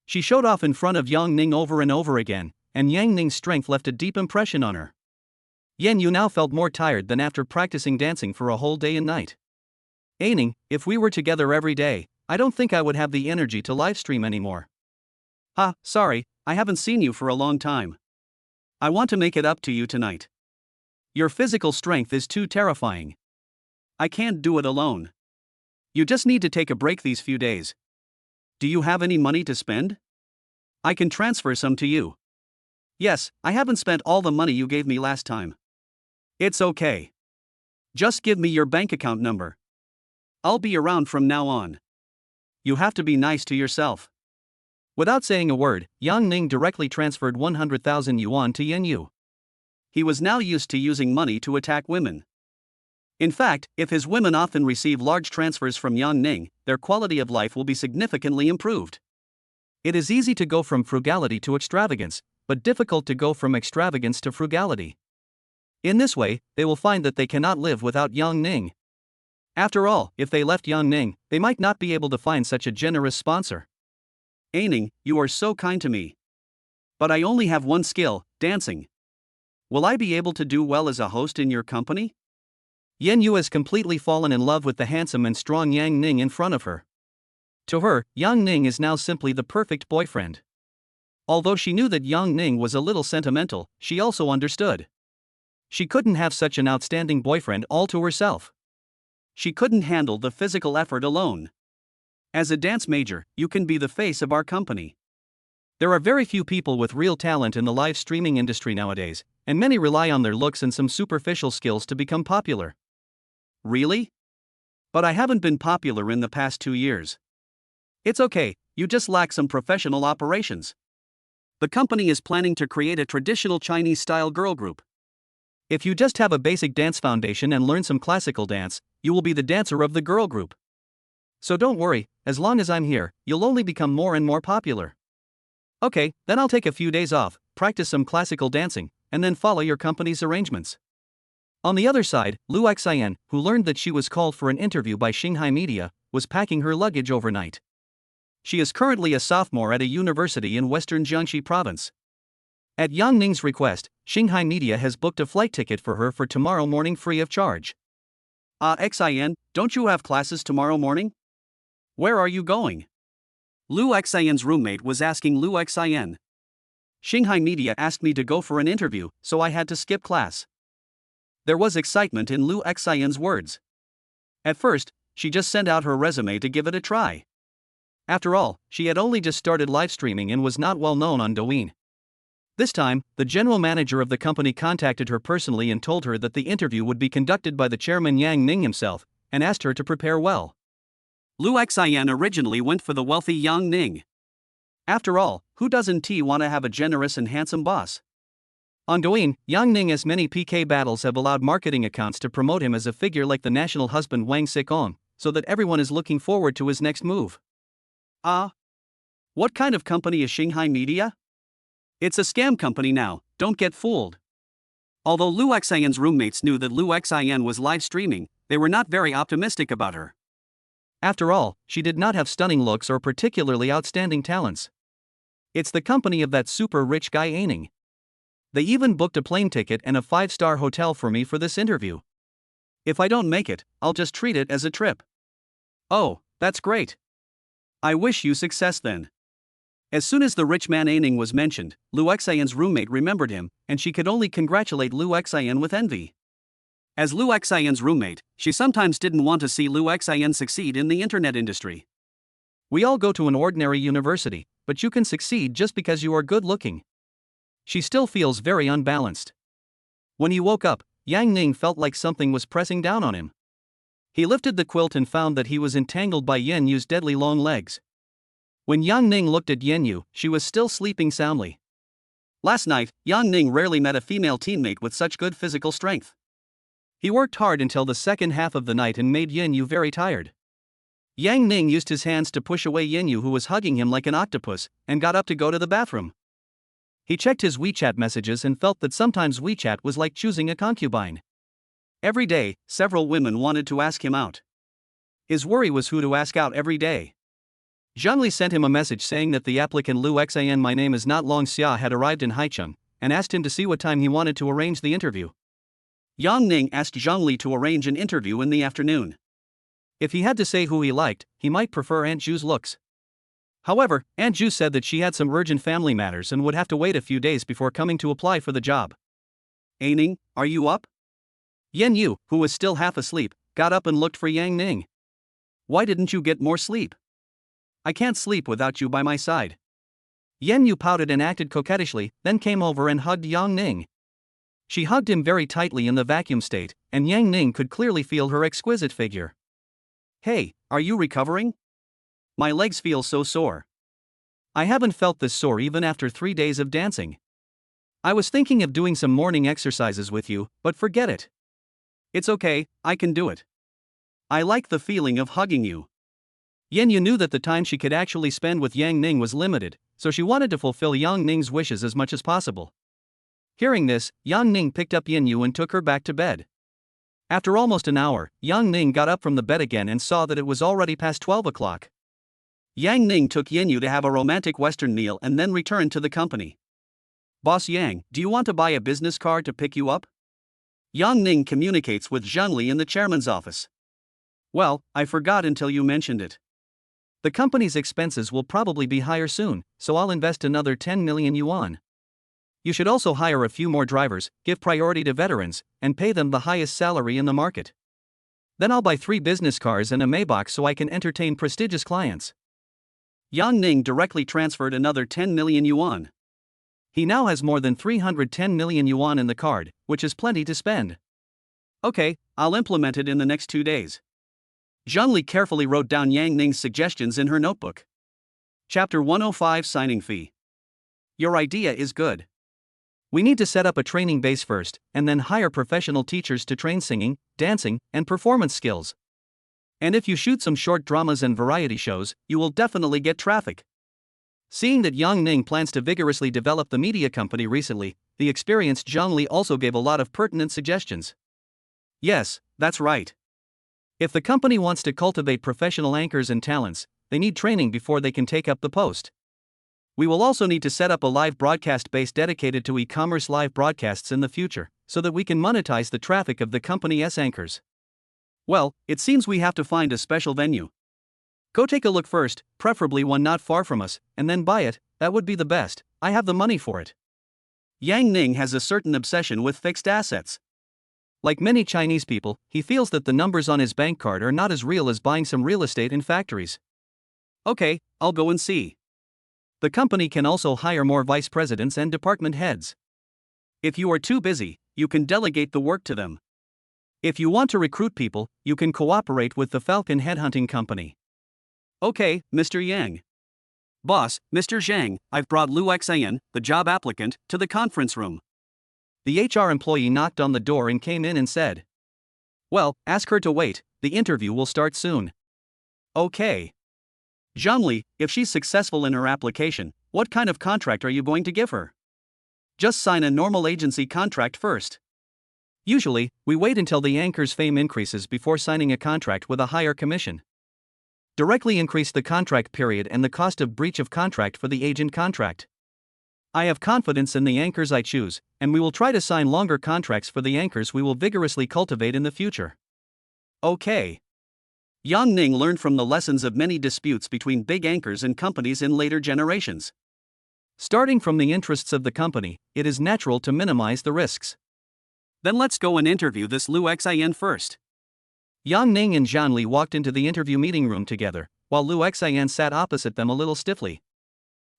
She showed off in front of Yang Ning over and over again, and Yang Ning's strength left a deep impression on her. Yan Yu now felt more tired than after practicing dancing for a whole day and night. Aining, if we were together every day, I don't think I would have the energy to livestream anymore. Sorry, I haven't seen you for a long time. I want to make it up to you tonight. Your physical strength is too terrifying. I can't do it alone. You just need to take a break these few days. Do you have any money to spend? I can transfer some to you. Yes, I haven't spent all the money you gave me last time. It's okay. Just give me your bank account number. I'll be around from now on. You have to be nice to yourself. Without saying a word, Yang Ning directly transferred 100,000 yuan to Yan Yu. He was now used to using money to attack women. In fact, if his women often receive large transfers from Yang Ning, their quality of life will be significantly improved. It is easy to go from frugality to extravagance, but difficult to go from extravagance to frugality. In this way, they will find that they cannot live without Yang Ning. After all, if they left Yang Ning, they might not be able to find such a generous sponsor. Ning, you are so kind to me. But I only have one skill, dancing. Will I be able to do well as a host in your company? Yan Yu has completely fallen in love with the handsome and strong Yang Ning in front of her. To her, Yang Ning is now simply the perfect boyfriend. Although she knew that Yang Ning was a little sentimental, she also understood. She couldn't have such an outstanding boyfriend all to herself. She couldn't handle the physical effort alone. As a dance major, you can be the face of our company. There are very few people with real talent in the live streaming industry nowadays, and many rely on their looks and some superficial skills to become popular. Really? But I haven't been popular in the past 2 years. It's okay, you just lack some professional operations. The company is planning to create a traditional Chinese-style girl group. If you just have a basic dance foundation and learn some classical dance, you will be the dancer of the girl group. So don't worry, as long as I'm here, you'll only become more and more popular. Okay, then I'll take a few days off, practice some classical dancing, and then follow your company's arrangements. On the other side, Lu Xian, who learned that she was called for an interview by Shanghai Media, was packing her luggage overnight. She is currently a sophomore at a university in western Jiangxi province. At Yang Ning's request, Shanghai Media has booked a flight ticket for her for tomorrow morning free of charge. Xian, don't you have classes tomorrow morning? Where are you going? Lu Xian's roommate was asking Lu Xian. Shanghai Media asked me to go for an interview, so I had to skip class. There was excitement in Lu Xian's words. At first, she just sent out her resume to give it a try. After all, she had only just started live streaming and was not well known on Douyin. This time, the general manager of the company contacted her personally and told her that the interview would be conducted by the chairman Yang Ning himself, and asked her to prepare well. Lu Xian originally went for the wealthy Yang Ning. After all, who doesn't want to have a generous and handsome boss? On Douyin, Yang Ning as many PK battles have allowed marketing accounts to promote him as a figure like the national husband Wang Xikong, so that everyone is looking forward to his next move. What kind of company is Shanghai Media? It's a scam company now, don't get fooled. Although Lu Xian's roommates knew that Lu Xian was live streaming, they were not very optimistic about her. After all, she did not have stunning looks or particularly outstanding talents. It's the company of that super rich guy Ning. They even booked a plane ticket and a 5-star hotel for me for this interview. If I don't make it, I'll just treat it as a trip. Oh, that's great. I wish you success then. As soon as the rich man Ning was mentioned, Lu Xian's roommate remembered him, and she could only congratulate Lu Xian with envy. As Lu Xian's roommate, she sometimes didn't want to see Lu Xian succeed in the internet industry. We all go to an ordinary university, but you can succeed just because you are good looking. She still feels very unbalanced. When he woke up, Yang Ning felt like something was pressing down on him. He lifted the quilt and found that he was entangled by Yan Yu's deadly long legs. When Yang Ning looked at Yan Yu, she was still sleeping soundly. Last night, Yang Ning rarely met a female teammate with such good physical strength. He worked hard until the second half of the night and made Yan Yu very tired. Yang Ning used his hands to push away Yan Yu, who was hugging him like an octopus, and got up to go to the bathroom. He checked his WeChat messages and felt that sometimes WeChat was like choosing a concubine. Every day, several women wanted to ask him out. His worry was who to ask out every day. Zhangli sent him a message saying that the applicant Lu Xian, my name is not Long Xia, had arrived in Haicheng, and asked him to see what time he wanted to arrange the interview. Yang Ning asked Zhangli to arrange an interview in the afternoon. If he had to say who he liked, he might prefer Aunt Ju's looks. However, Aunt Ju said that she had some urgent family matters and would have to wait a few days before coming to apply for the job. Ning, are you up? Yan Yu, who was still half asleep, got up and looked for Yang Ning. Why didn't you get more sleep? I can't sleep without you by my side. Yan Yu pouted and acted coquettishly, then came over and hugged Yang Ning. She hugged him very tightly in the vacuum state, and Yang Ning could clearly feel her exquisite figure. Hey, are you recovering? My legs feel so sore. I haven't felt this sore even after 3 days of dancing. I was thinking of doing some morning exercises with you, but forget it. It's okay, I can do it. I like the feeling of hugging you. Yan Yu knew that the time she could actually spend with Yang Ning was limited, so she wanted to fulfill Yang Ning's wishes as much as possible. Hearing this, Yang Ning picked up Yan Yu and took her back to bed. After almost an hour, Yang Ning got up from the bed again and saw that it was already past 12 o'clock. Yang Ning took Yanyu to have a romantic Western meal and then returned to the company. Boss Yang, do you want to buy a business card to pick you up? Yang Ning communicates with Zhengli in the chairman's office. Well, I forgot until you mentioned it. The company's expenses will probably be higher soon, so I'll invest another 10 million yuan. You should also hire a few more drivers, give priority to veterans, and pay them the highest salary in the market. Then I'll buy 3 business cars and a Maybach so I can entertain prestigious clients. Yang Ning directly transferred another 10 million yuan. He now has more than 310 million yuan in the card, which is plenty to spend. Okay, I'll implement it in the next 2 days. Zhengli carefully wrote down Yang Ning's suggestions in her notebook. Chapter 105 Signing Fee. Your idea is good. We need to set up a training base first, and then hire professional teachers to train singing, dancing, and performance skills. And if you shoot some short dramas and variety shows, you will definitely get traffic. Seeing that Yang Ning plans to vigorously develop the media company recently, the experienced Zhengli also gave a lot of pertinent suggestions. Yes, that's right. If the company wants to cultivate professional anchors and talents, they need training before they can take up the post. We will also need to set up a live broadcast base dedicated to e-commerce live broadcasts in the future, so that we can monetize the traffic of the company's anchors. Well, it seems we have to find a special venue. Go take a look first, preferably one not far from us, and then buy it. That would be the best. I have the money for it. Yang Ning has a certain obsession with fixed assets. Like many Chinese people, he feels that the numbers on his bank card are not as real as buying some real estate in factories. Okay, I'll go and see. The company can also hire more vice presidents and department heads. If you are too busy, you can delegate the work to them. If you want to recruit people, you can cooperate with the Falcon Headhunting Company. Okay, Mr. Yang. Boss, Mr. Zhang, I've brought Lu Xian, the job applicant, to the conference room. The HR employee knocked on the door and came in and said, well, ask her to wait, the interview will start soon. Okay. Zhengli, if she's successful in her application, what kind of contract are you going to give her? Just sign a normal agency contract first. Usually, we wait until the anchor's fame increases before signing a contract with a higher commission. Directly increase the contract period and the cost of breach of contract for the agent contract. I have confidence in the anchors I choose, and we will try to sign longer contracts for the anchors we will vigorously cultivate in the future. Okay. Yang Ning learned from the lessons of many disputes between big anchors and companies in later generations. Starting from the interests of the company, it is natural to minimize the risks. Then let's go and interview this Lu Xian first. Yang Ning and Zhengli walked into the interview meeting room together, while Lu Xian sat opposite them a little stiffly.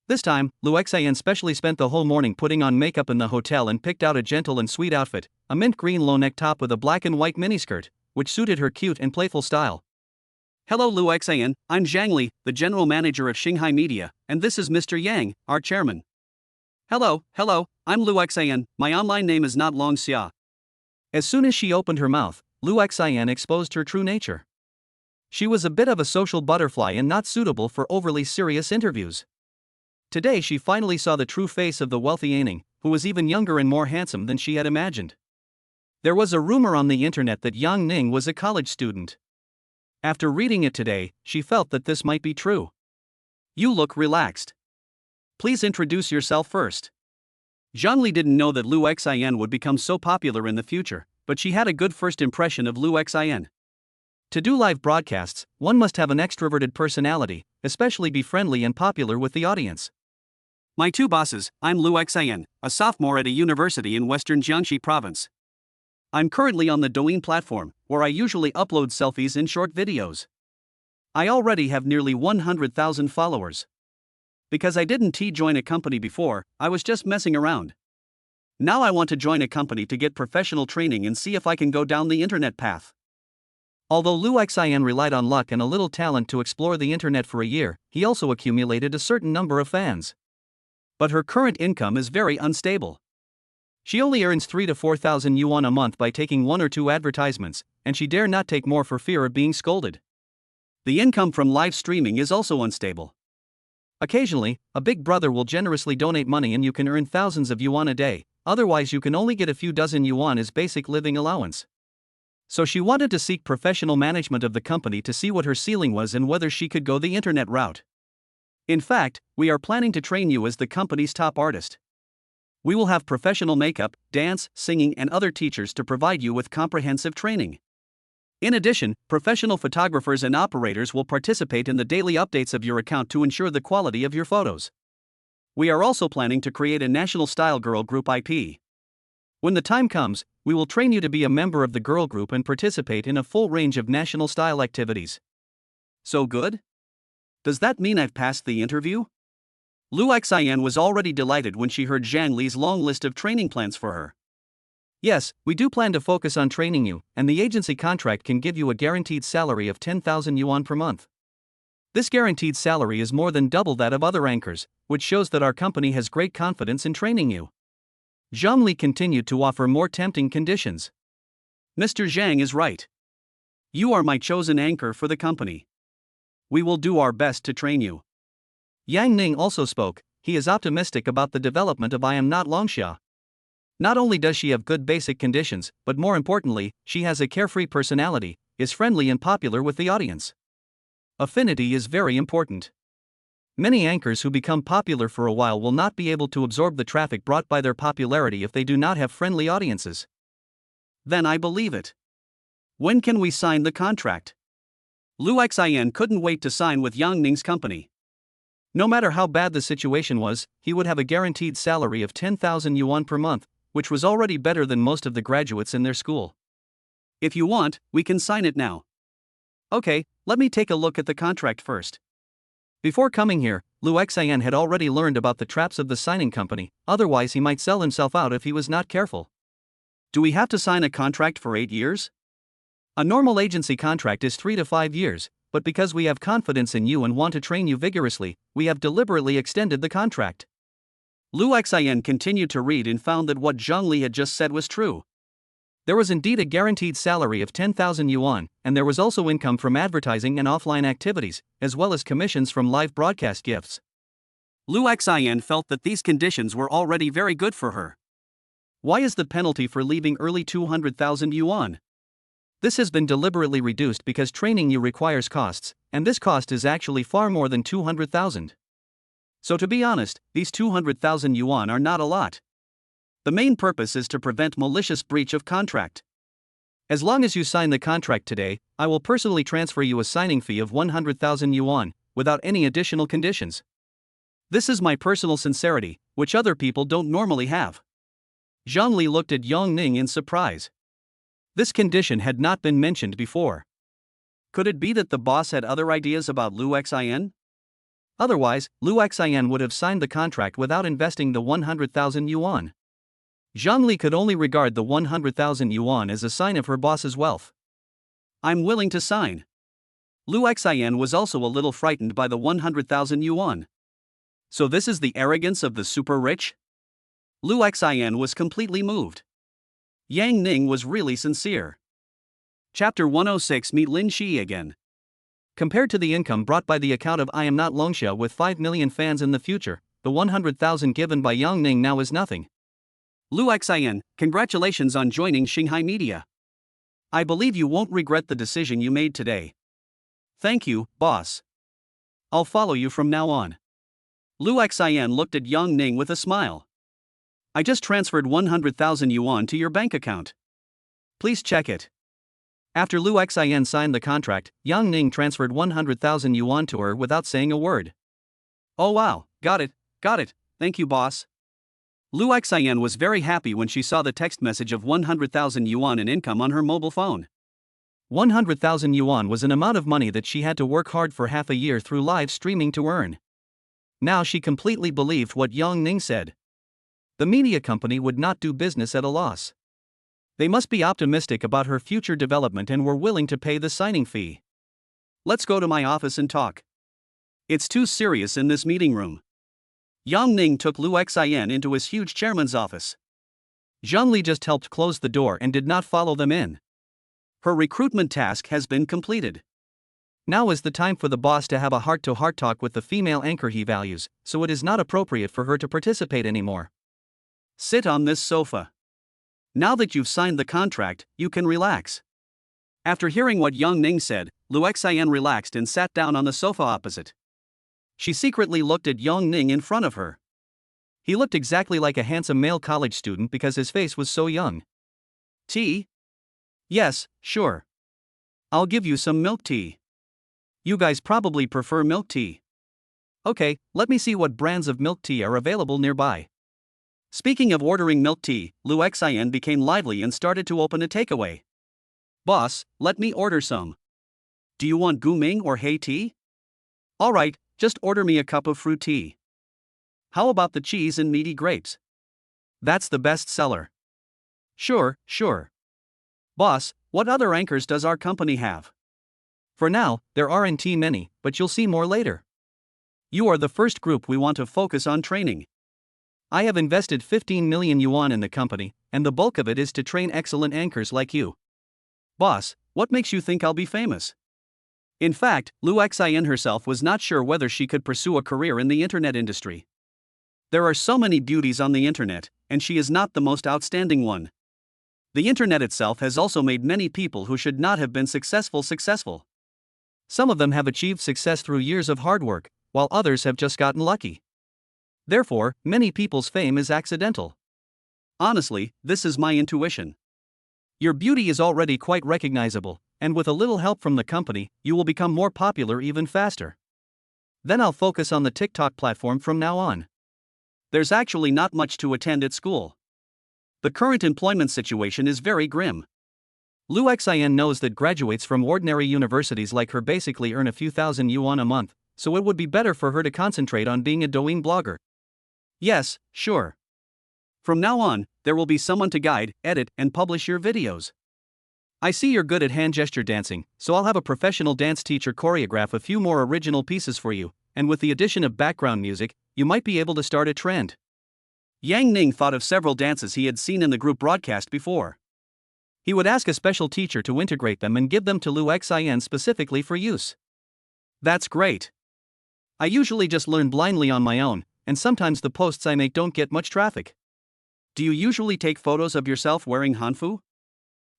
This time, Lu Xian specially spent the whole morning putting on makeup in the hotel and picked out a gentle and sweet outfit, a mint green low-neck top with a black and white miniskirt, which suited her cute and playful style. Hello Lu Xian, I'm Zhengli, the general manager of Shanghai Media, and this is Mr. Yang, our chairman. Hello, I'm Lu Xian, my online name is not Long Xia. As soon as she opened her mouth, Lu Xian exposed her true nature. She was a bit of a social butterfly and not suitable for overly serious interviews. Today she finally saw the true face of the wealthy Aining, who was even younger and more handsome than she had imagined. There was a rumor on the internet that Yang Ning was a college student. After reading it today, she felt that this might be true. You look relaxed. Please introduce yourself first. Zhengli didn't know that Lu Xian would become so popular in the future, but she had a good first impression of Lu Xian. To do live broadcasts, one must have an extroverted personality, especially be friendly and popular with the audience. My 2 bosses, I'm Lu Xian, a sophomore at a university in western Jiangxi province. I'm currently on the Douyin platform, where I usually upload selfies and short videos. I already have nearly 100,000 followers. Because I didn't join a company before, I was just messing around. Now I want to join a company to get professional training and see if I can go down the internet path. Although Lu Xian relied on luck and a little talent to explore the internet for a year, he also accumulated a certain number of fans. But her current income is very unstable. She only earns 3,000 to 4,000 yuan a month by taking 1 or 2 advertisements, and she dare not take more for fear of being scolded. The income from live streaming is also unstable. Occasionally, a big brother will generously donate money and you can earn thousands of yuan a day, otherwise you can only get a few dozen yuan as basic living allowance. So she wanted to seek professional management of the company to see what her ceiling was and whether she could go the internet route. In fact, we are planning to train you as the company's top artist. We will have professional makeup, dance, singing, and other teachers to provide you with comprehensive training. In addition, professional photographers and operators will participate in the daily updates of your account to ensure the quality of your photos. We are also planning to create a national style girl group IP. When the time comes, we will train you to be a member of the girl group and participate in a full range of national style activities. So good? Does that mean I've passed the interview? Lu Xian was already delighted when she heard Zhang Li's long list of training plans for her. Yes, we do plan to focus on training you, and the agency contract can give you a guaranteed salary of 10,000 yuan per month. This guaranteed salary is more than double that of other anchors, which shows that our company has great confidence in training you. Zhang Li continued to offer more tempting conditions. Mr. Zhang is right. You are my chosen anchor for the company. We will do our best to train you. Yang Ning also spoke. He is optimistic about the development of I Am Not Longxia. Not only does she have good basic conditions, but more importantly, she has a carefree personality, is friendly and popular with the audience. Affinity is very important. Many anchors who become popular for a while will not be able to absorb the traffic brought by their popularity if they do not have friendly audiences. Then I believe it. When can we sign the contract? Lu Xian couldn't wait to sign with Yang Ning's company. No matter how bad the situation was, he would have a guaranteed salary of 10,000 yuan per month, which was already better than most of the graduates in their school. If you want, we can sign it now. Okay, let me take a look at the contract first. Before coming here, Lu Xian had already learned about the traps of the signing company, otherwise he might sell himself out if he was not careful. Do we have to sign a contract for 8 years? A normal agency contract is 3 to 5 years, but because we have confidence in you and want to train you vigorously, we have deliberately extended the contract. Lu Xian continued to read and found that what Zhang Li had just said was true. There was indeed a guaranteed salary of 10,000 yuan, and there was also income from advertising and offline activities, as well as commissions from live broadcast gifts. Lu Xian felt that these conditions were already very good for her. Why is the penalty for leaving early 200,000 yuan? This has been deliberately reduced because training you requires costs, and this cost is actually far more than 200,000. So to be honest, these 200,000 yuan are not a lot. The main purpose is to prevent malicious breach of contract. As long as you sign the contract today, I will personally transfer you a signing fee of 100,000 yuan, without any additional conditions. This is my personal sincerity, which other people don't normally have. Zhang Li looked at Yang Ning in surprise. This condition had not been mentioned before. Could it be that the boss had other ideas about Lu Xian? Otherwise, Lu Xian would have signed the contract without investing the 100,000 yuan. Zhang Li could only regard the 100,000 yuan as a sign of her boss's wealth. I'm willing to sign. Lu Xian was also a little frightened by the 100,000 yuan. So this is the arrogance of the super rich? Lu Xian was completely moved. Yang Ning was really sincere. Chapter 106. Meet Lin Shi again. Compared to the income brought by the account of I Am Not Longxia with 5 million fans in the future, the 100,000 given by Yang Ning now is nothing. Lu Xian, congratulations on joining Xinghai Media. I believe you won't regret the decision you made today. Thank you, boss. I'll follow you from now on. Lu Xian looked at Yang Ning with a smile. I just transferred 100,000 yuan to your bank account. Please check it. After Lu Xian signed the contract, Yang Ning transferred 100,000 yuan to her without saying a word. Oh wow, got it, thank you boss. Lu Xian was very happy when she saw the text message of 100,000 yuan in income on her mobile phone. 100,000 yuan was an amount of money that she had to work hard for half a year through live streaming to earn. Now she completely believed what Yang Ning said. The media company would not do business at a loss. They must be optimistic about her future development and were willing to pay the signing fee. Let's go to my office and talk. It's too serious in this meeting room. Yang Ning took Lu Xian into his huge chairman's office. Zhang Li just helped close the door and did not follow them in. Her recruitment task has been completed. Now is the time for the boss to have a heart-to-heart talk with the female anchor he values, so it is not appropriate for her to participate anymore. Sit on this sofa. Now that you've signed the contract, you can relax. After hearing what Yang Ning said, Lu Xian relaxed and sat down on the sofa opposite. She secretly looked at Yang Ning in front of her. He looked exactly like a handsome male college student because his face was so young. Tea? Yes, sure. I'll give you some milk tea. You guys probably prefer milk tea. Okay, let me see what brands of milk tea are available nearby. Speaking of ordering milk tea, Lu Xian became lively and started to open a takeaway. Boss, let me order some. Do you want Guming or Hei tea? Alright, just order me a cup of fruit tea. How about the cheese and meaty grapes? That's the best seller. Sure. Boss, what other anchors does our company have? For now, there aren't many, but you'll see more later. You are the first group we want to focus on training. I have invested 15 million yuan in the company, and the bulk of it is to train excellent anchors like you. Boss, what makes you think I'll be famous? In fact, Lu Xian herself was not sure whether she could pursue a career in the internet industry. There are so many beauties on the internet, and she is not the most outstanding one. The internet itself has also made many people who should not have been successful. Some of them have achieved success through years of hard work, while others have just gotten lucky. Therefore, many people's fame is accidental. Honestly, this is my intuition. Your beauty is already quite recognizable, and with a little help from the company, you will become more popular even faster. Then I'll focus on the TikTok platform from now on. There's actually not much to attend at school. The current employment situation is very grim. Lu Xian knows that graduates from ordinary universities like her basically earn a few thousand yuan a month, so it would be better for her to concentrate on being a Douyin blogger. Yes, sure. From now on, there will be someone to guide, edit, and publish your videos. I see you're good at hand gesture dancing, so I'll have a professional dance teacher choreograph a few more original pieces for you, and with the addition of background music, you might be able to start a trend. Yang Ning thought of several dances he had seen in the group broadcast before. He would ask a special teacher to integrate them and give them to Lu Xian specifically for use. That's great. I usually just learn blindly on my own, and sometimes the posts I make don't get much traffic. Do you usually take photos of yourself wearing hanfu?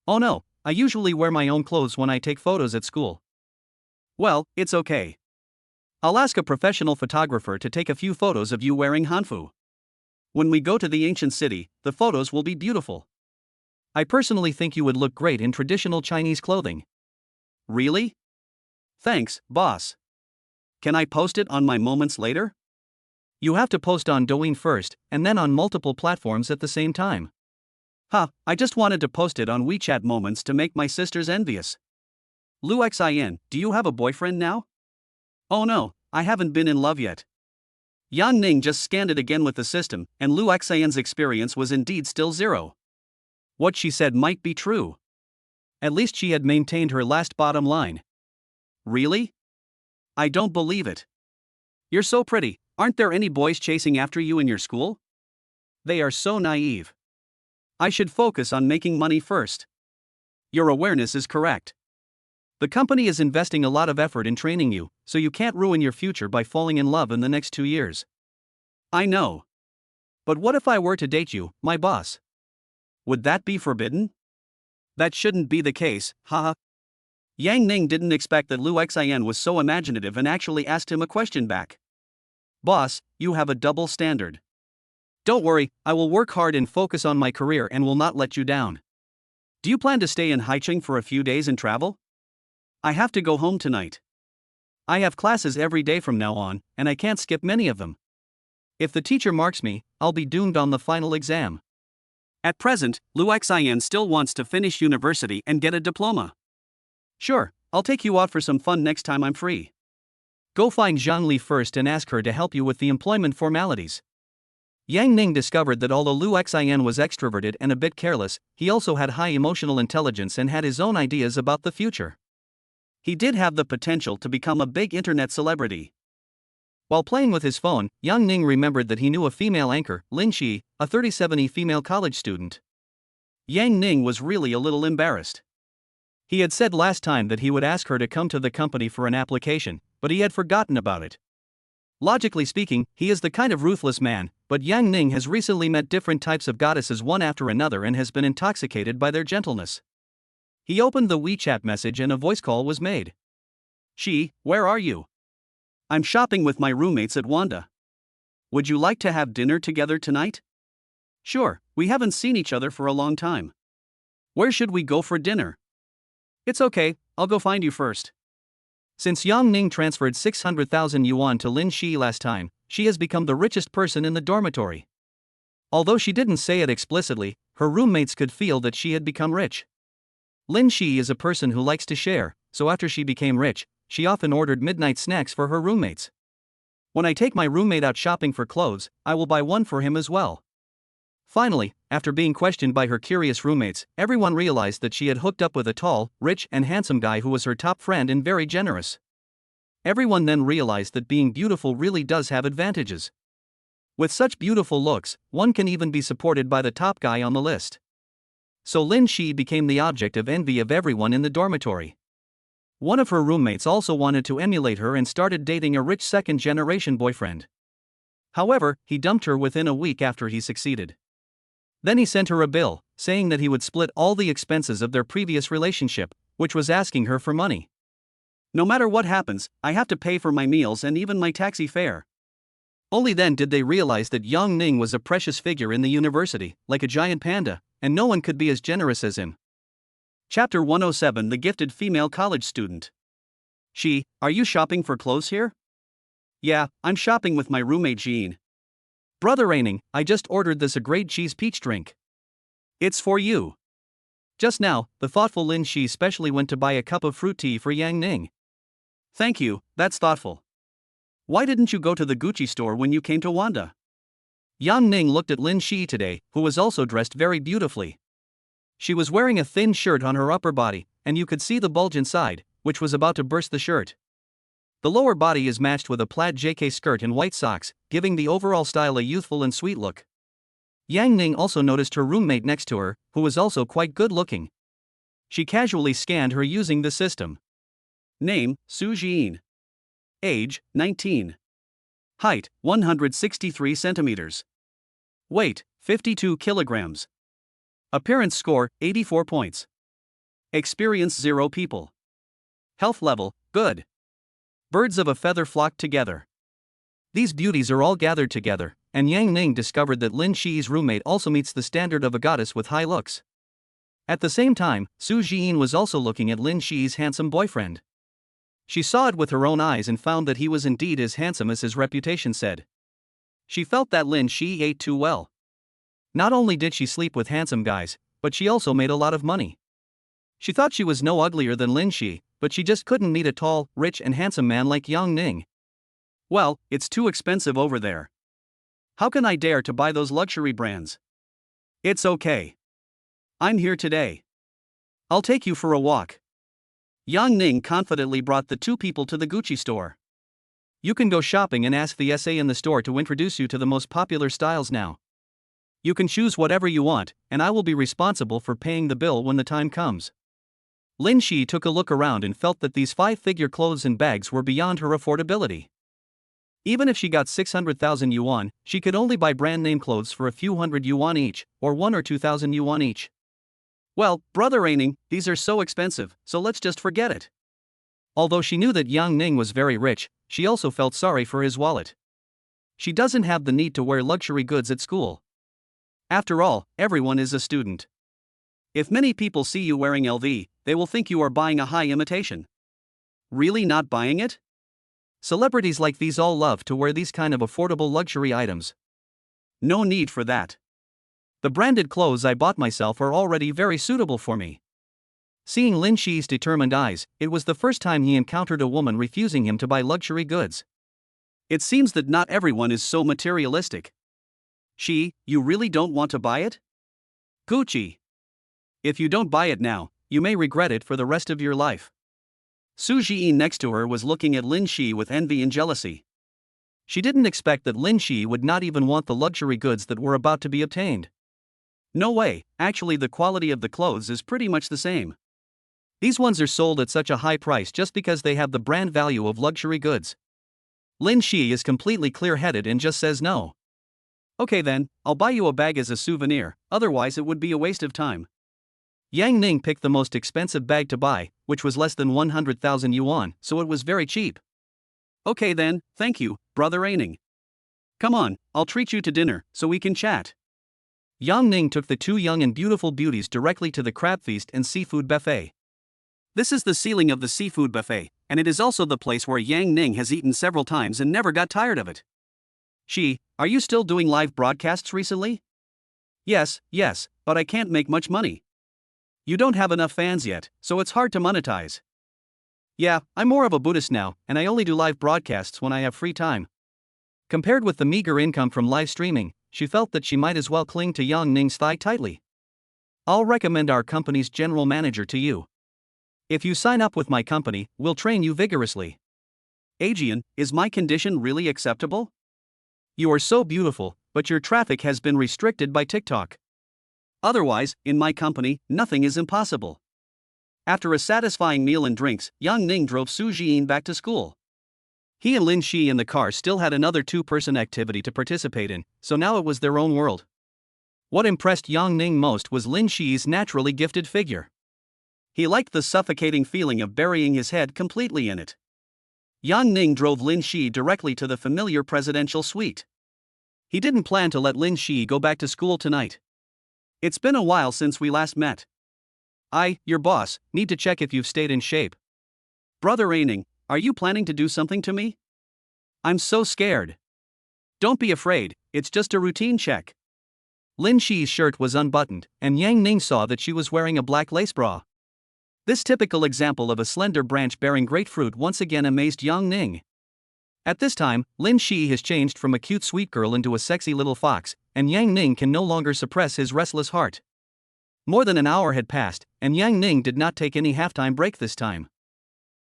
Oh no, I usually wear my own clothes when I take photos at school. Well, it's okay. I'll ask a professional photographer to take a few photos of you wearing hanfu. When we go to the ancient city, the photos will be beautiful. I personally think you would look great in traditional Chinese clothing. Really? Thanks, boss. Can I post it on my moments later? You have to post on Douyin first, and then on multiple platforms at the same time. I just wanted to post it on WeChat Moments to make my sisters envious. Lu Xian, do you have a boyfriend now? Oh no, I haven't been in love yet. Yang Ning just scanned it again with the system, and Lu Xian's experience was indeed still 0. What she said might be true. At least she had maintained her last bottom line. Really? I don't believe it. You're so pretty, aren't there any boys chasing after you in your school? They are so naive. I should focus on making money first. Your awareness is correct. The company is investing a lot of effort in training you, so you can't ruin your future by falling in love in the next 2 years. I know. But what if I were to date you, my boss? Would that be forbidden? That shouldn't be the case, haha. Yang Ning didn't expect that Lu Xian was so imaginative and actually asked him a question back. Boss, you have a double standard. Don't worry, I will work hard and focus on my career and will not let you down. Do you plan to stay in Haicheng for a few days and travel? I have to go home tonight. I have classes every day from now on, and I can't skip many of them. If the teacher marks me, I'll be doomed on the final exam. At present, Lu Xian still wants to finish university and get a diploma. Sure, I'll take you out for some fun next time I'm free. Go find Zhang Li first and ask her to help you with the employment formalities. Yang Ning discovered that although Lu Xian was extroverted and a bit careless, he also had high emotional intelligence and had his own ideas about the future. He did have the potential to become a big internet celebrity. While playing with his phone, Yang Ning remembered that he knew a female anchor, Lin Xi, a 37-y female college student. Yang Ning was really a little embarrassed. He had said last time that he would ask her to come to the company for an application, but he had forgotten about it. Logically speaking, he is the kind of ruthless man, but Yang Ning has recently met different types of goddesses one after another and has been intoxicated by their gentleness. He opened the WeChat message and a voice call was made. She, where are you? I'm shopping with my roommates at Wanda. Would you like to have dinner together tonight? Sure, we haven't seen each other for a long time. Where should we go for dinner? It's okay, I'll go find you first. Since Yang Ning transferred 600,000 yuan to Lin Shi last time, she has become the richest person in the dormitory. Although she didn't say it explicitly, her roommates could feel that she had become rich. Lin Shi is a person who likes to share, so after she became rich, she often ordered midnight snacks for her roommates. When I take my roommate out shopping for clothes, I will buy one for him as well. Finally, after being questioned by her curious roommates, everyone realized that she had hooked up with a tall, rich, and handsome guy who was her top friend and very generous. Everyone then realized that being beautiful really does have advantages. With such beautiful looks, one can even be supported by the top guy on the list. So Lin Shi became the object of envy of everyone in the dormitory. One of her roommates also wanted to emulate her and started dating a rich second-generation boyfriend. However, he dumped her within a week after he succeeded. Then he sent her a bill, saying that he would split all the expenses of their previous relationship, which was asking her for money. No matter what happens, I have to pay for my meals and even my taxi fare. Only then did they realize that Yang Ning was a precious figure in the university, like a giant panda, and no one could be as generous as him. Chapter 107: The Gifted Female College Student. She, are you shopping for clothes here? Yeah, I'm shopping with my roommate Jean. Brother Aining, I just ordered this a great cheese peach drink. It's for you. Just now, the thoughtful Lin Shi specially went to buy a cup of fruit tea for Yang Ning. Thank you, that's thoughtful. Why didn't you go to the Gucci store when you came to Wanda? Yang Ning looked at Lin Shi today, who was also dressed very beautifully. She was wearing a thin shirt on her upper body, and you could see the bulge inside, which was about to burst the shirt. The lower body is matched with a plaid JK skirt and white socks, giving the overall style a youthful and sweet look. Yang Ning also noticed her roommate next to her, who was also quite good looking. She casually scanned her using the system. Name, Su Jin. Age, 19. Height, 163 centimeters. Weight, 52 kilograms. Appearance score, 84 points. Experience 0 people. Health level, good. Birds of a feather flock together. These beauties are all gathered together, and Yang Ning discovered that Lin Shi's roommate also meets the standard of a goddess with high looks. At the same time, Su Jin was also looking at Lin Shi's handsome boyfriend. She saw it with her own eyes and found that he was indeed as handsome as his reputation said. She felt that Lin Shi ate too well. Not only did she sleep with handsome guys, but she also made a lot of money. She thought she was no uglier than Lin Shi, but she just couldn't meet a tall, rich and handsome man like Yang Ning. Well, it's too expensive over there. How can I dare to buy those luxury brands? It's okay. I'm here today. I'll take you for a walk. Yang Ning confidently brought the two people to the Gucci store. You can go shopping and ask the SA in the store to introduce you to the most popular styles now. You can choose whatever you want, and I will be responsible for paying the bill when the time comes. Lin Shi took a look around and felt that these 5-figure clothes and bags were beyond her affordability. Even if she got 600,000 yuan, she could only buy brand name clothes for a few hundred yuan each, or 1 or 2,000 yuan each. Well, brother Aining, these are so expensive, so let's just forget it. Although she knew that Yang Ning was very rich, she also felt sorry for his wallet. She doesn't have the need to wear luxury goods at school. After all, everyone is a student. If many people see you wearing LV, they will think you are buying a high imitation. Really not buying it? Celebrities like these all love to wear these kind of affordable luxury items. No need for that. The branded clothes I bought myself are already very suitable for me. Seeing Lin Shi's determined eyes, it was the first time he encountered a woman refusing him to buy luxury goods. It seems that not everyone is so materialistic. She, you really don't want to buy it? Gucci. If you don't buy it now, you may regret it for the rest of your life. Su Jin next to her was looking at Lin Shi with envy and jealousy. She didn't expect that Lin Shi would not even want the luxury goods that were about to be obtained. No way, actually the quality of the clothes is pretty much the same. These ones are sold at such a high price just because they have the brand value of luxury goods. Lin Shi is completely clear-headed and just says no. Okay then, I'll buy you a bag as a souvenir, otherwise it would be a waste of time. Yang Ning picked the most expensive bag to buy, which was less than 100,000 yuan, so it was very cheap. Okay then, thank you, brother Aining. Come on, I'll treat you to dinner, so we can chat. Yang Ning took the two young and beautiful beauties directly to the crab feast and seafood buffet. This is the ceiling of the seafood buffet, and it is also the place where Yang Ning has eaten several times and never got tired of it. Are you still doing live broadcasts recently? Yes, but I can't make much money. You don't have enough fans yet, so it's hard to monetize. Yeah, I'm more of a Buddhist now, and I only do live broadcasts when I have free time. Compared with the meager income from live streaming, she felt that she might as well cling to Yang Ning's thigh tightly. I'll recommend our company's general manager to you. If you sign up with my company, we'll train you vigorously. Aegean, is my condition really acceptable? You are so beautiful, but your traffic has been restricted by TikTok. Otherwise, in my company, nothing is impossible. After a satisfying meal and drinks, Yang Ning drove Su Jiyin back to school. He and Lin Shi in the car still had another two-person activity to participate in, so now it was their own world. What impressed Yang Ning most was Lin Shi's naturally gifted figure. He liked the suffocating feeling of burying his head completely in it. Yang Ning drove Lin Shi directly to the familiar presidential suite. He didn't plan to let Lin Shi go back to school tonight. It's been a while since we last met. Your boss, need to check if you've stayed in shape. Brother Aining, are you planning to do something to me? I'm so scared. Don't be afraid, it's just a routine check. Lin Shi's shirt was unbuttoned, and Yang Ning saw that she was wearing a black lace bra. This typical example of a slender branch bearing great fruit once again amazed Yang Ning. At this time, Lin Shi has changed from a cute sweet girl into a sexy little fox, and Yang Ning can no longer suppress his restless heart. More than an hour had passed, and Yang Ning did not take any halftime break this time.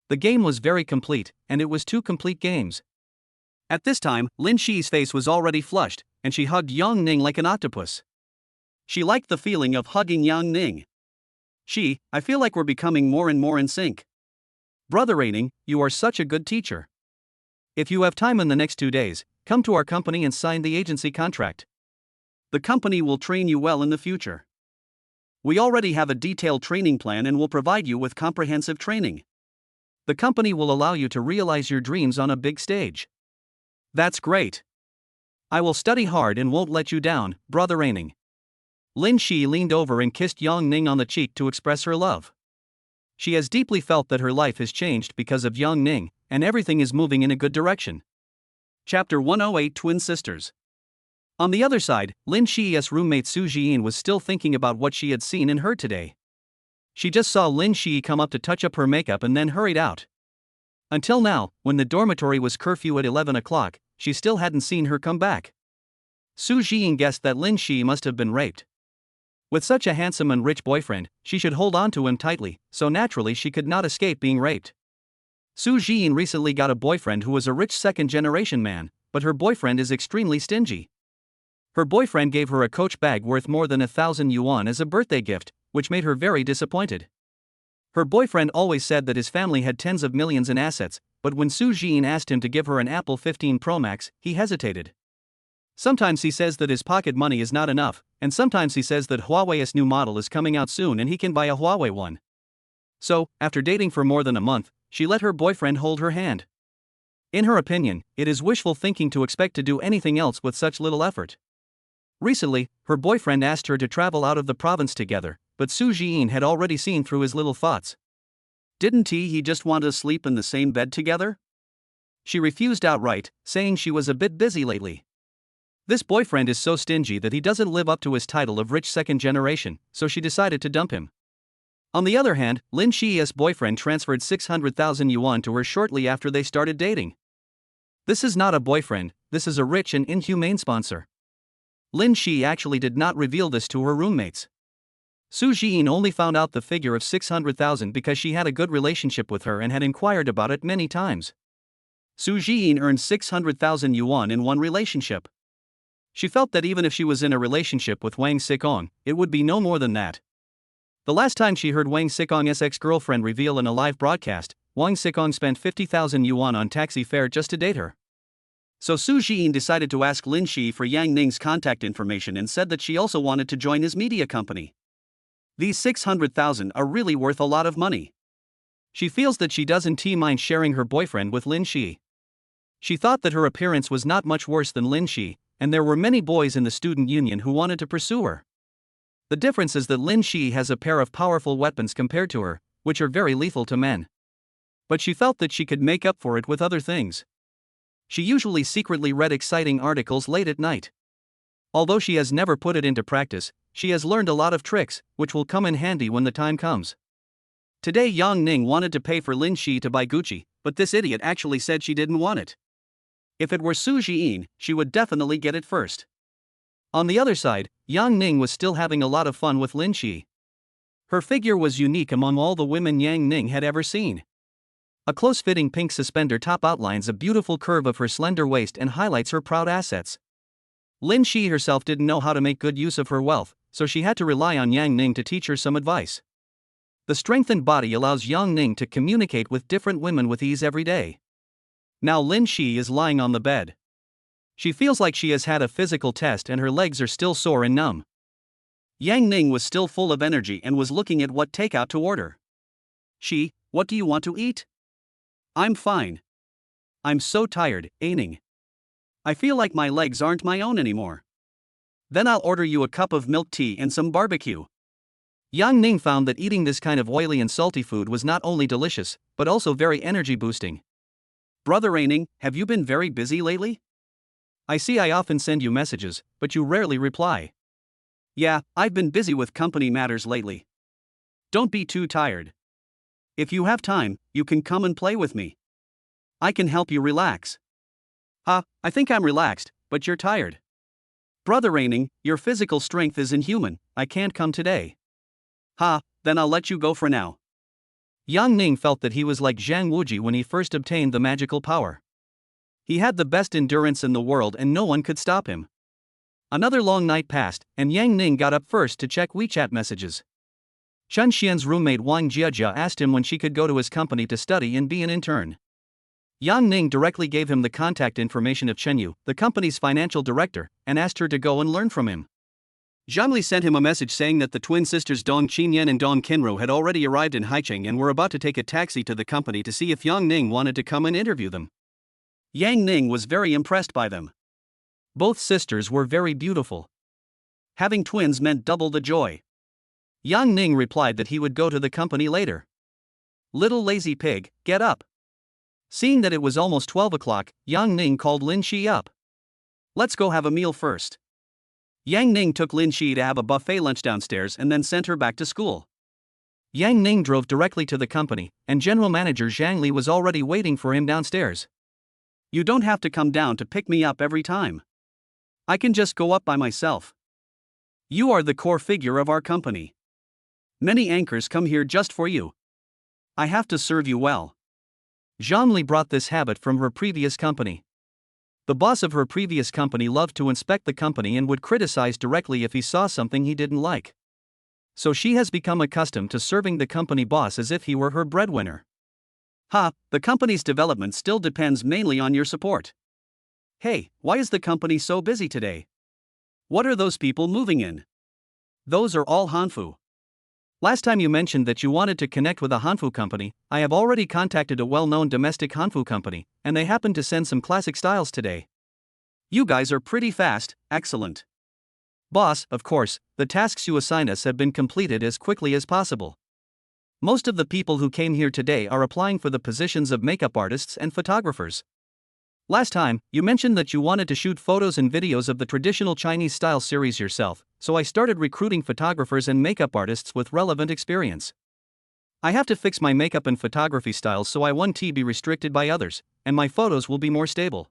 The game was very complete, and it was 2 complete games. At this time, Lin Shi's face was already flushed, and she hugged Yang Ning like an octopus. She liked the feeling of hugging Yang Ning. I feel like we're becoming more and more in sync. Brother Aining, you are such a good teacher. If you have time in the next 2 days, come to our company and sign the agency contract. The company will train you well in the future. We already have a detailed training plan and will provide you with comprehensive training. The company will allow you to realize your dreams on a big stage. That's great. I will study hard and won't let you down, Brother Aining. Lin Shi leaned over and kissed Yang Ning on the cheek to express her love. She has deeply felt that her life has changed because of Yang Ning, and everything is moving in a good direction. Chapter 108 Twin Sisters. On the other side, Lin Shi's roommate Su Jiyin was still thinking about what she had seen and heard today. She just saw Lin Shi come up to touch up her makeup and then hurried out. Until now, when the dormitory was curfew at 11 o'clock, she still hadn't seen her come back. Su Jiyin guessed that Lin Shi must have been raped. With such a handsome and rich boyfriend, she should hold on to him tightly, so naturally she could not escape being raped. Su Jiyin recently got a boyfriend who was a rich second-generation man, but her boyfriend is extremely stingy. Her boyfriend gave her a Coach bag worth more than 1,000 yuan as a birthday gift, which made her very disappointed. Her boyfriend always said that his family had tens of millions in assets, but when Su Jiyin asked him to give her an Apple 15 Pro Max, he hesitated. Sometimes he says that his pocket money is not enough, and sometimes he says that Huawei's new model is coming out soon and he can buy a Huawei one. So, after dating for more than a month, she let her boyfriend hold her hand. In her opinion, it is wishful thinking to expect to do anything else with such little effort. Recently, her boyfriend asked her to travel out of the province together, but Su Jiyin had already seen through his little thoughts. Didn't he just want to sleep in the same bed together? She refused outright, saying she was a bit busy lately. This boyfriend is so stingy that he doesn't live up to his title of rich second generation, so she decided to dump him. On the other hand, Lin Shi's boyfriend transferred 600,000 yuan to her shortly after they started dating. This is not a boyfriend, this is a rich and inhumane sponsor. Lin Shi actually did not reveal this to her roommates. Su Jiyin only found out the figure of 600,000 because she had a good relationship with her and had inquired about it many times. Su Jiyin earned 600,000 yuan in one relationship. She felt that even if she was in a relationship with Wang Xikong, it would be no more than that. The last time she heard Wang Xikong's ex-girlfriend reveal in a live broadcast, Wang Xikong spent 50,000 yuan on taxi fare just to date her. So Su Jiyin decided to ask Lin Shi for Yang Ning's contact information and said that she also wanted to join his media company. These 600,000 are really worth a lot of money. She feels that she doesn't mind sharing her boyfriend with Lin Shi. She thought that her appearance was not much worse than Lin Shi, and there were many boys in the student union who wanted to pursue her. The difference is that Lin Shi has a pair of powerful weapons compared to her, which are very lethal to men. But she felt that she could make up for it with other things. She usually secretly read exciting articles late at night. Although she has never put it into practice, she has learned a lot of tricks, which will come in handy when the time comes. Today Yang Ning wanted to pay for Lin Shi to buy Gucci, but this idiot actually said she didn't want it. If it were Su Jiyin, she would definitely get it first. On the other side, Yang Ning was still having a lot of fun with Lin Shi. Her figure was unique among all the women Yang Ning had ever seen. A close-fitting pink suspender top outlines a beautiful curve of her slender waist and highlights her proud assets. Lin Shi herself didn't know how to make good use of her wealth, so she had to rely on Yang Ning to teach her some advice. The strengthened body allows Yang Ning to communicate with different women with ease every day. Now Lin Shi is lying on the bed. She feels like she has had a physical test and her legs are still sore and numb. Yang Ning was still full of energy and was looking at what takeout to order. She, what do you want to eat? I'm fine. I'm so tired, Ning. I feel like my legs aren't my own anymore. Then I'll order you a cup of milk tea and some barbecue. Yang Ning found that eating this kind of oily and salty food was not only delicious, but also very energy boosting. Brother Ning, have you been very busy lately? I see I often send you messages, but you rarely reply. Yeah, I've been busy with company matters lately. Don't be too tired. If you have time, you can come and play with me. I can help you relax. I think I'm relaxed, but you're tired. Brother Ning, your physical strength is inhuman, I can't come today. Then I'll let you go for now. Yang Ning felt that he was like Zhang Wuji when he first obtained the magical power. He had the best endurance in the world and no one could stop him. Another long night passed, and Yang Ning got up first to check WeChat messages. Chen Xian's roommate Wang Jiajia asked him when she could go to his company to study and be an intern. Yang Ning directly gave him the contact information of Chen Yu, the company's financial director, and asked her to go and learn from him. Zhang Li sent him a message saying that the twin sisters Dong Qinyan and Dong Qinru had already arrived in Haicheng and were about to take a taxi to the company to see if Yang Ning wanted to come and interview them. Yang Ning was very impressed by them. Both sisters were very beautiful. Having twins meant double the joy. Yang Ning replied that he would go to the company later. Little lazy pig, get up. Seeing that it was almost 12 o'clock, Yang Ning called Lin Shi up. Let's go have a meal first. Yang Ning took Lin Shi to have a buffet lunch downstairs and then sent her back to school. Yang Ning drove directly to the company, and General Manager Zhang Li was already waiting for him downstairs. You don't have to come down to pick me up every time. I can just go up by myself. You are the core figure of our company. Many anchors come here just for you. I have to serve you well. Zhang Li brought this habit from her previous company. The boss of her previous company loved to inspect the company and would criticize directly if he saw something he didn't like. So she has become accustomed to serving the company boss as if he were her breadwinner. The company's development still depends mainly on your support. Hey, why is the company so busy today? What are those people moving in? Those are all Hanfu. Last time you mentioned that you wanted to connect with a Hanfu company. I have already contacted a well-known domestic Hanfu company, and they happen to send some classic styles today. You guys are pretty fast, excellent. Boss, of course, the tasks you assign us have been completed as quickly as possible. Most of the people who came here today are applying for the positions of makeup artists and photographers. Last time, you mentioned that you wanted to shoot photos and videos of the traditional Chinese style series yourself, so I started recruiting photographers and makeup artists with relevant experience. I have to fix my makeup and photography styles so I won't be restricted by others, and my photos will be more stable.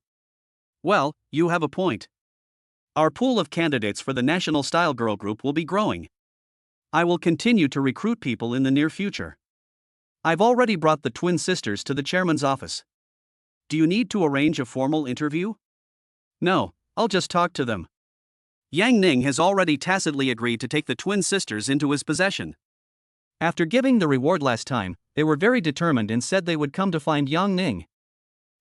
Well, you have a point. Our pool of candidates for the National Style Girl Group will be growing. I will continue to recruit people in the near future. I've already brought the twin sisters to the chairman's office. Do you need to arrange a formal interview? No, I'll just talk to them. Yang Ning has already tacitly agreed to take the twin sisters into his possession. After giving the reward last time, they were very determined and said they would come to find Yang Ning.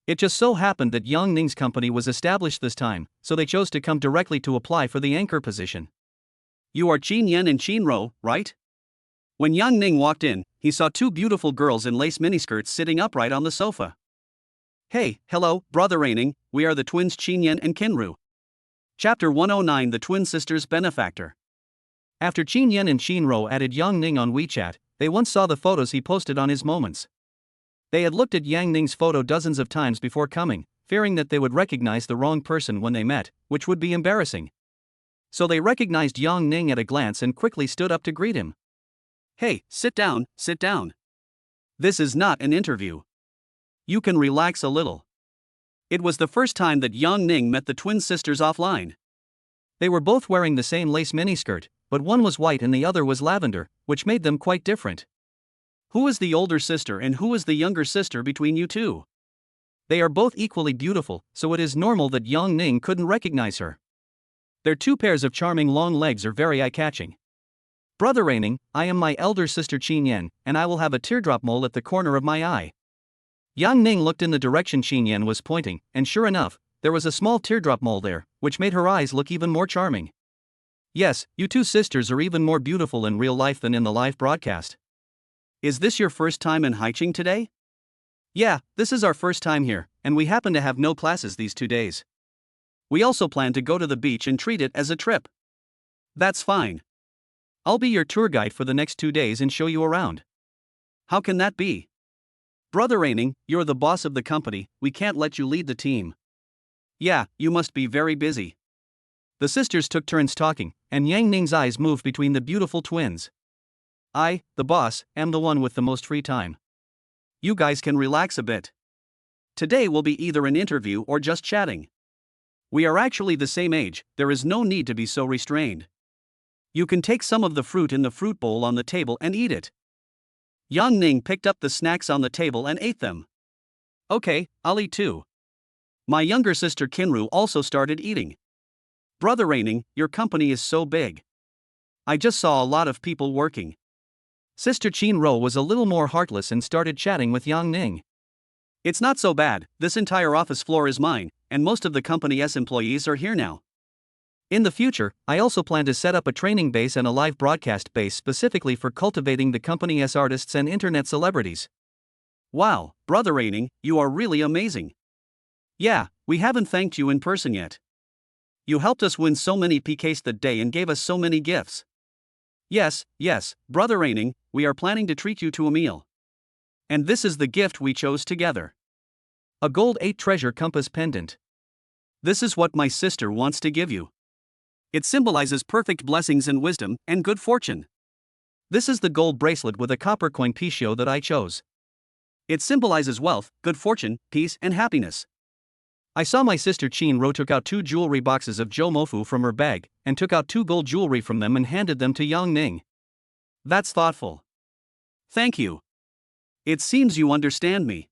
It just so happened that Yang Ning's company was established this time, so they chose to come directly to apply for the anchor position. You are Qin Yan and Qin Ro, right? When Yang Ning walked in, he saw two beautiful girls in lace miniskirts sitting upright on the sofa. Hey, hello, brother Raining, we are the twins Qinyan and Qinru. Chapter 109 The Twin Sisters Benefactor. After Qinyan and Qinru added Yang Ning on WeChat, they once saw the photos he posted on his Moments. They had looked at Yang Ning's photo dozens of times before coming, fearing that they would recognize the wrong person when they met, which would be embarrassing. So they recognized Yang Ning at a glance and quickly stood up to greet him. Hey, sit down, sit down. This is not an interview. You can relax a little. It was the first time that Yang Ning met the twin sisters offline. They were both wearing the same lace miniskirt, but one was white and the other was lavender, which made them quite different. Who is the older sister and who is the younger sister between you two? They are both equally beautiful, so it is normal that Yang Ning couldn't recognize her. Their two pairs of charming long legs are very eye-catching. Brother Raining, I am my elder sister Qinyan, and I will have a teardrop mole at the corner of my eye. Yang Ning looked in the direction Qinyan was pointing, and sure enough, there was a small teardrop mole there, which made her eyes look even more charming. Yes, you two sisters are even more beautiful in real life than in the live broadcast. Is this your first time in Haicheng today? Yeah, this is our first time here, and we happen to have no classes these 2 days. We also plan to go to the beach and treat it as a trip. That's fine. I'll be your tour guide for the next 2 days and show you around. How can that be? Brother Raining, you're the boss of the company, we can't let you lead the team. Yeah, you must be very busy. The sisters took turns talking, and Yang Ning's eyes moved between the beautiful twins. I, the boss, am the one with the most free time. You guys can relax a bit. Today will be either an interview or just chatting. We are actually the same age, there is no need to be so restrained. You can take some of the fruit in the fruit bowl on the table and eat it. Yang Ning picked up the snacks on the table and ate them. Okay, I'll eat too. My younger sister Qinru also started eating. Brother Raining, your company is so big. I just saw a lot of people working. Sister Qinru was a little more heartless and started chatting with Yang Ning. It's not so bad, this entire office floor is mine, and most of the company's employees are here now. In the future, I also plan to set up a training base and a live broadcast base specifically for cultivating the company's artists and internet celebrities. Wow, Brother Raining, you are really amazing. Yeah, we haven't thanked you in person yet. You helped us win so many PKs that day and gave us so many gifts. Yes, Brother Raining, we are planning to treat you to a meal. And this is the gift we chose together. A gold 8 treasure compass pendant. This is what my sister wants to give you. It symbolizes perfect blessings and wisdom, and good fortune. This is the gold bracelet with a copper coin pishio that I chose. It symbolizes wealth, good fortune, peace, and happiness. I saw my sister Qinru took out 2 jewelry boxes of Zhou Mofu from her bag, and took out 2 gold jewelry from them and handed them to Yang Ning. That's thoughtful. Thank you. It seems you understand me.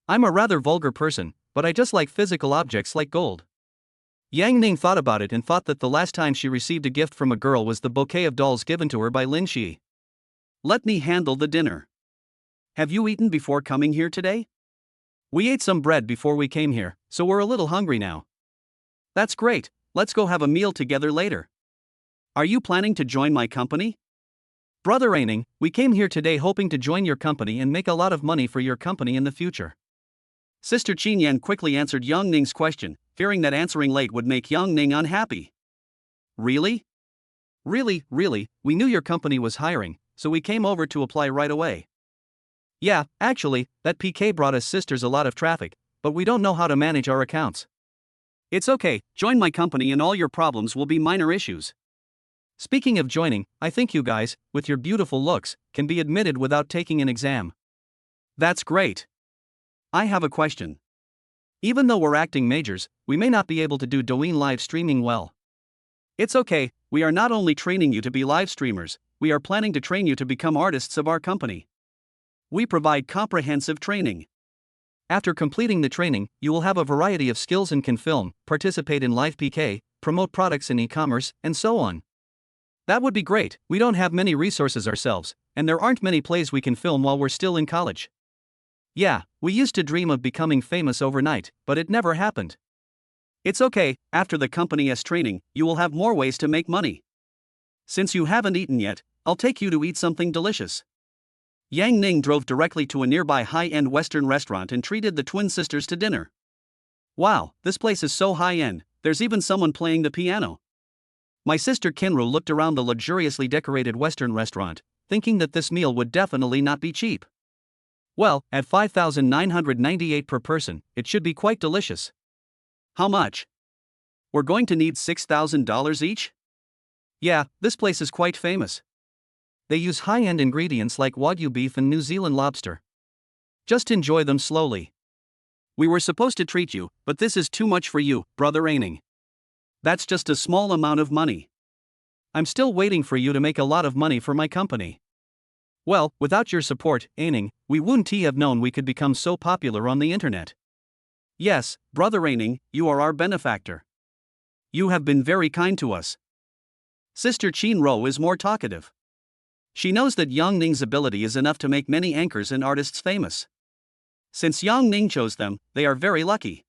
I'm a rather vulgar person, but I just like physical objects like gold. Yang Ning thought about it and thought that the last time she received a gift from a girl was the bouquet of dolls given to her by Lin Shi. Let me handle the dinner. Have you eaten before coming here today? We ate some bread before we came here, so we're a little hungry now. That's great, let's go have a meal together later. Are you planning to join my company? Brother Raining, we came here today hoping to join your company and make a lot of money for your company in the future. Sister Qinyan quickly answered Yang Ning's question, fearing that answering late would make Yang Ning unhappy. Really? Really, we knew your company was hiring, so we came over to apply right away. Yeah, actually, that PK brought us sisters a lot of traffic, but we don't know how to manage our accounts. It's okay, join my company and all your problems will be minor issues. Speaking of joining, I think you guys, with your beautiful looks, can be admitted without taking an exam. That's great. I have a question. Even though we're acting majors, we may not be able to do Douyin live streaming well. It's okay, we are not only training you to be live streamers, we are planning to train you to become artists of our company. We provide comprehensive training. After completing the training, you will have a variety of skills and can film, participate in live PK, promote products in e-commerce, and so on. That would be great, we don't have many resources ourselves, and there aren't many plays we can film while we're still in college. Yeah, we used to dream of becoming famous overnight, but it never happened. It's okay, after the company's training, you will have more ways to make money. Since you haven't eaten yet, I'll take you to eat something delicious. Yang Ning drove directly to a nearby high-end Western restaurant and treated the twin sisters to dinner. Wow, this place is so high-end, there's even someone playing the piano. My sister Kinru looked around the luxuriously decorated Western restaurant, thinking that this meal would definitely not be cheap. Well, at 5,998 per person, it should be quite delicious. How much? We're going to need $6,000 each? Yeah, this place is quite famous. They use high-end ingredients like Wagyu beef and New Zealand lobster. Just enjoy them slowly. We were supposed to treat you, but this is too much for you, Brother Aining. That's just a small amount of money. I'm still waiting for you to make a lot of money for my company. Well, without your support, Aining, we wouldn't have known we could become so popular on the internet. Yes, Brother Aining, you are our benefactor. You have been very kind to us. Sister Chin Ro is more talkative. She knows that Yang Ning's ability is enough to make many anchors and artists famous. Since Yang Ning chose them, they are very lucky.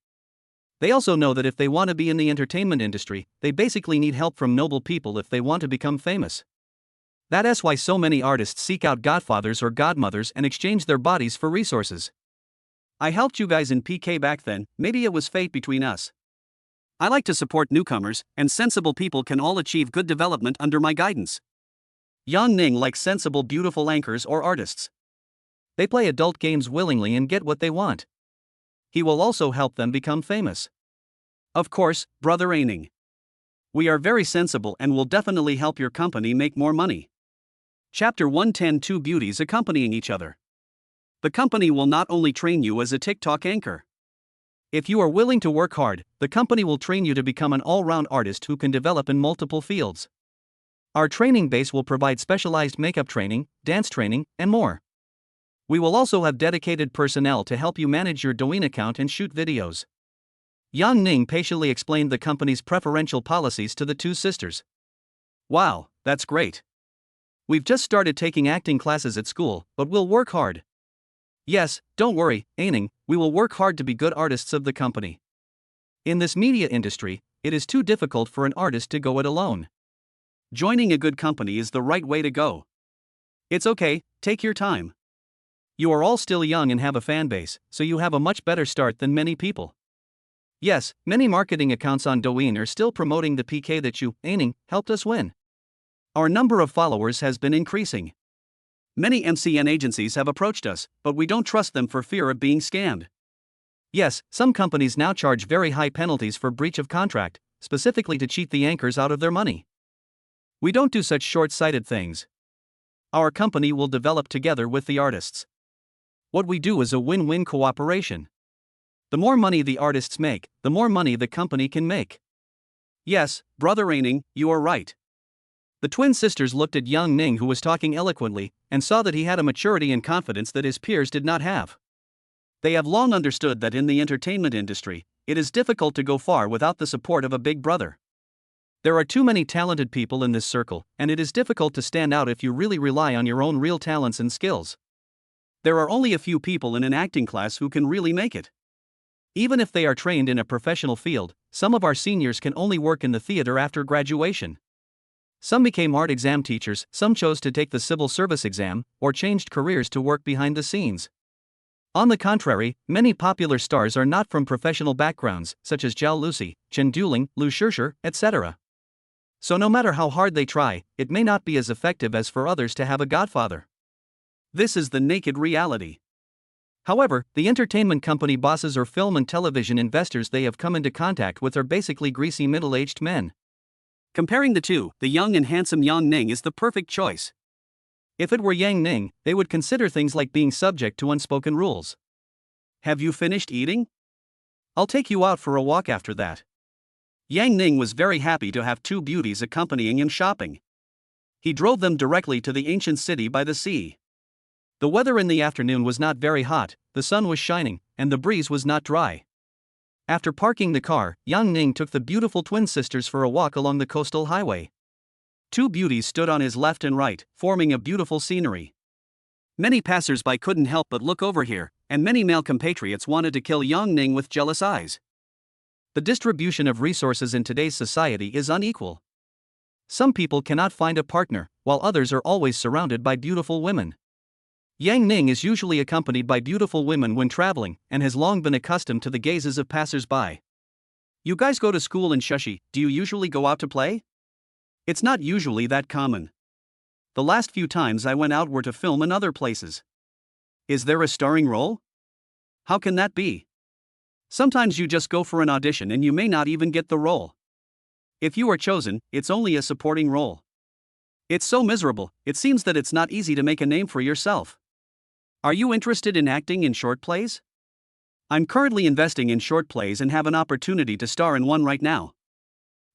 They also know that if they want to be in the entertainment industry, they basically need help from noble people if they want to become famous. That's why so many artists seek out godfathers or godmothers and exchange their bodies for resources. I helped you guys in PK back then, maybe it was fate between us. I like to support newcomers, and sensible people can all achieve good development under my guidance. Yang Ning likes sensible, beautiful anchors or artists. They play adult games willingly and get what they want. He will also help them become famous. Of course, Brother Aining. We are very sensible and will definitely help your company make more money. Chapter 110. Two beauties accompanying each other. The company will not only train you as a TikTok anchor. If you are willing to work hard, the company will train you to become an all-round artist who can develop in multiple fields. Our training base will provide specialized makeup training, dance training, and more. We will also have dedicated personnel to help you manage your Douyin account and shoot videos. Yang Ning patiently explained the company's preferential policies to the two sisters. Wow, that's great. We've just started taking acting classes at school, but we'll work hard. Yes, don't worry, Aining, we will work hard to be good artists of the company. In this media industry, it is too difficult for an artist to go it alone. Joining a good company is the right way to go. It's okay, take your time. You are all still young and have a fan base, so you have a much better start than many people. Yes, many marketing accounts on Douyin are still promoting the PK that you, Aining, helped us win. Our number of followers has been increasing. Many MCN agencies have approached us, but we don't trust them for fear of being scammed. Yes, some companies now charge very high penalties for breach of contract, specifically to cheat the anchors out of their money. We don't do such short-sighted things. Our company will develop together with the artists. What we do is a win-win cooperation. The more money the artists make, the more money the company can make. Yes, Brother Aining, you are right. The twin sisters looked at Yang Ning, who was talking eloquently, and saw that he had a maturity and confidence that his peers did not have. They have long understood that in the entertainment industry, it is difficult to go far without the support of a big brother. There are too many talented people in this circle, and it is difficult to stand out if you really rely on your own real talents and skills. There are only a few people in an acting class who can really make it. Even if they are trained in a professional field, some of our seniors can only work in the theater after graduation. Some became art exam teachers, some chose to take the civil service exam, or changed careers to work behind the scenes. On the contrary, many popular stars are not from professional backgrounds, such as Zhao Lucy, Chen Duling, Lu Shishir, etc. So no matter how hard they try, it may not be as effective as for others to have a godfather. This is the naked reality. However, the entertainment company bosses or film and television investors they have come into contact with are basically greasy middle-aged men. Comparing the two, the young and handsome Yang Ning is the perfect choice. If it were Yang Ning, they would consider things like being subject to unspoken rules. Have you finished eating? I'll take you out for a walk after that. Yang Ning was very happy to have two beauties accompanying him shopping. He drove them directly to the ancient city by the sea. The weather in the afternoon was not very hot, the sun was shining, and the breeze was not dry. After parking the car, Yang Ning took the beautiful twin sisters for a walk along the coastal highway. Two beauties stood on his left and right, forming a beautiful scenery. Many passers-by couldn't help but look over here, and many male compatriots wanted to kill Yang Ning with jealous eyes. The distribution of resources in today's society is unequal. Some people cannot find a partner, while others are always surrounded by beautiful women. Yang Ning is usually accompanied by beautiful women when traveling and has long been accustomed to the gazes of passers-by. You guys go to school in Shushi, do you usually go out to play? It's not usually that common. The last few times I went out were to film in other places. Is there a starring role? How can that be? Sometimes you just go for an audition and you may not even get the role. If you are chosen, it's only a supporting role. It's so miserable, it seems that it's not easy to make a name for yourself. Are you interested in acting in short plays? I'm currently investing in short plays and have an opportunity to star in one right now.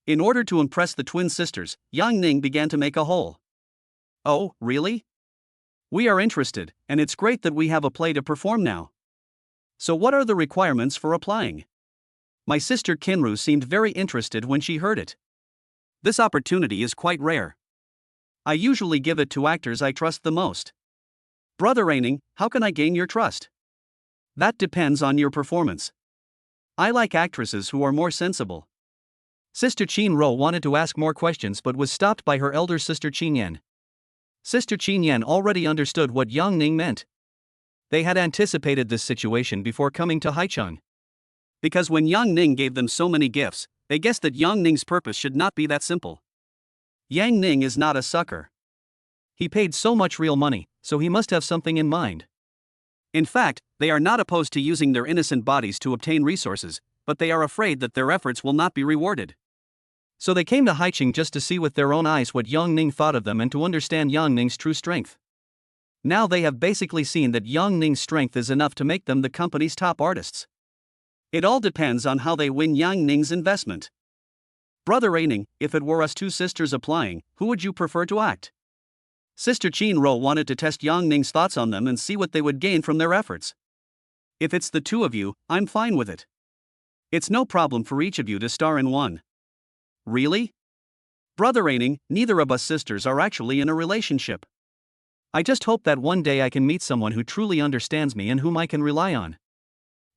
In order to impress the twin sisters, Yang Ning began to make a hole. Oh, really? We are interested, and it's great that we have a play to perform now. So what are the requirements for applying? My sister Kinru seemed very interested when she heard it. This opportunity is quite rare. I usually give it to actors I trust the most. Brother Aining, how can I gain your trust? That depends on your performance. I like actresses who are more sensible. Sister Qin Ro wanted to ask more questions but was stopped by her elder sister Qin Yan. Sister Qin Yan already understood what Yang Ning meant. They had anticipated this situation before coming to Haicheng. Because when Yang Ning gave them so many gifts, they guessed that Yang Ning's purpose should not be that simple. Yang Ning is not a sucker. He paid so much real money, so he must have something in mind. In fact, they are not opposed to using their innocent bodies to obtain resources, but they are afraid that their efforts will not be rewarded. So they came to Haicheng just to see with their own eyes what Yang Ning thought of them and to understand Yang Ning's true strength. Now they have basically seen that Yang Ning's strength is enough to make them the company's top artists. It all depends on how they win Yang Ning's investment. Brother Aining, if it were us two sisters applying, who would you prefer to act? Sister Qin Ro wanted to test Yang Ning's thoughts on them and see what they would gain from their efforts. If it's the two of you, I'm fine with it. It's no problem for each of you to star in one. Really? Brother Aining, neither of us sisters are actually in a relationship. I just hope that one day I can meet someone who truly understands me and whom I can rely on.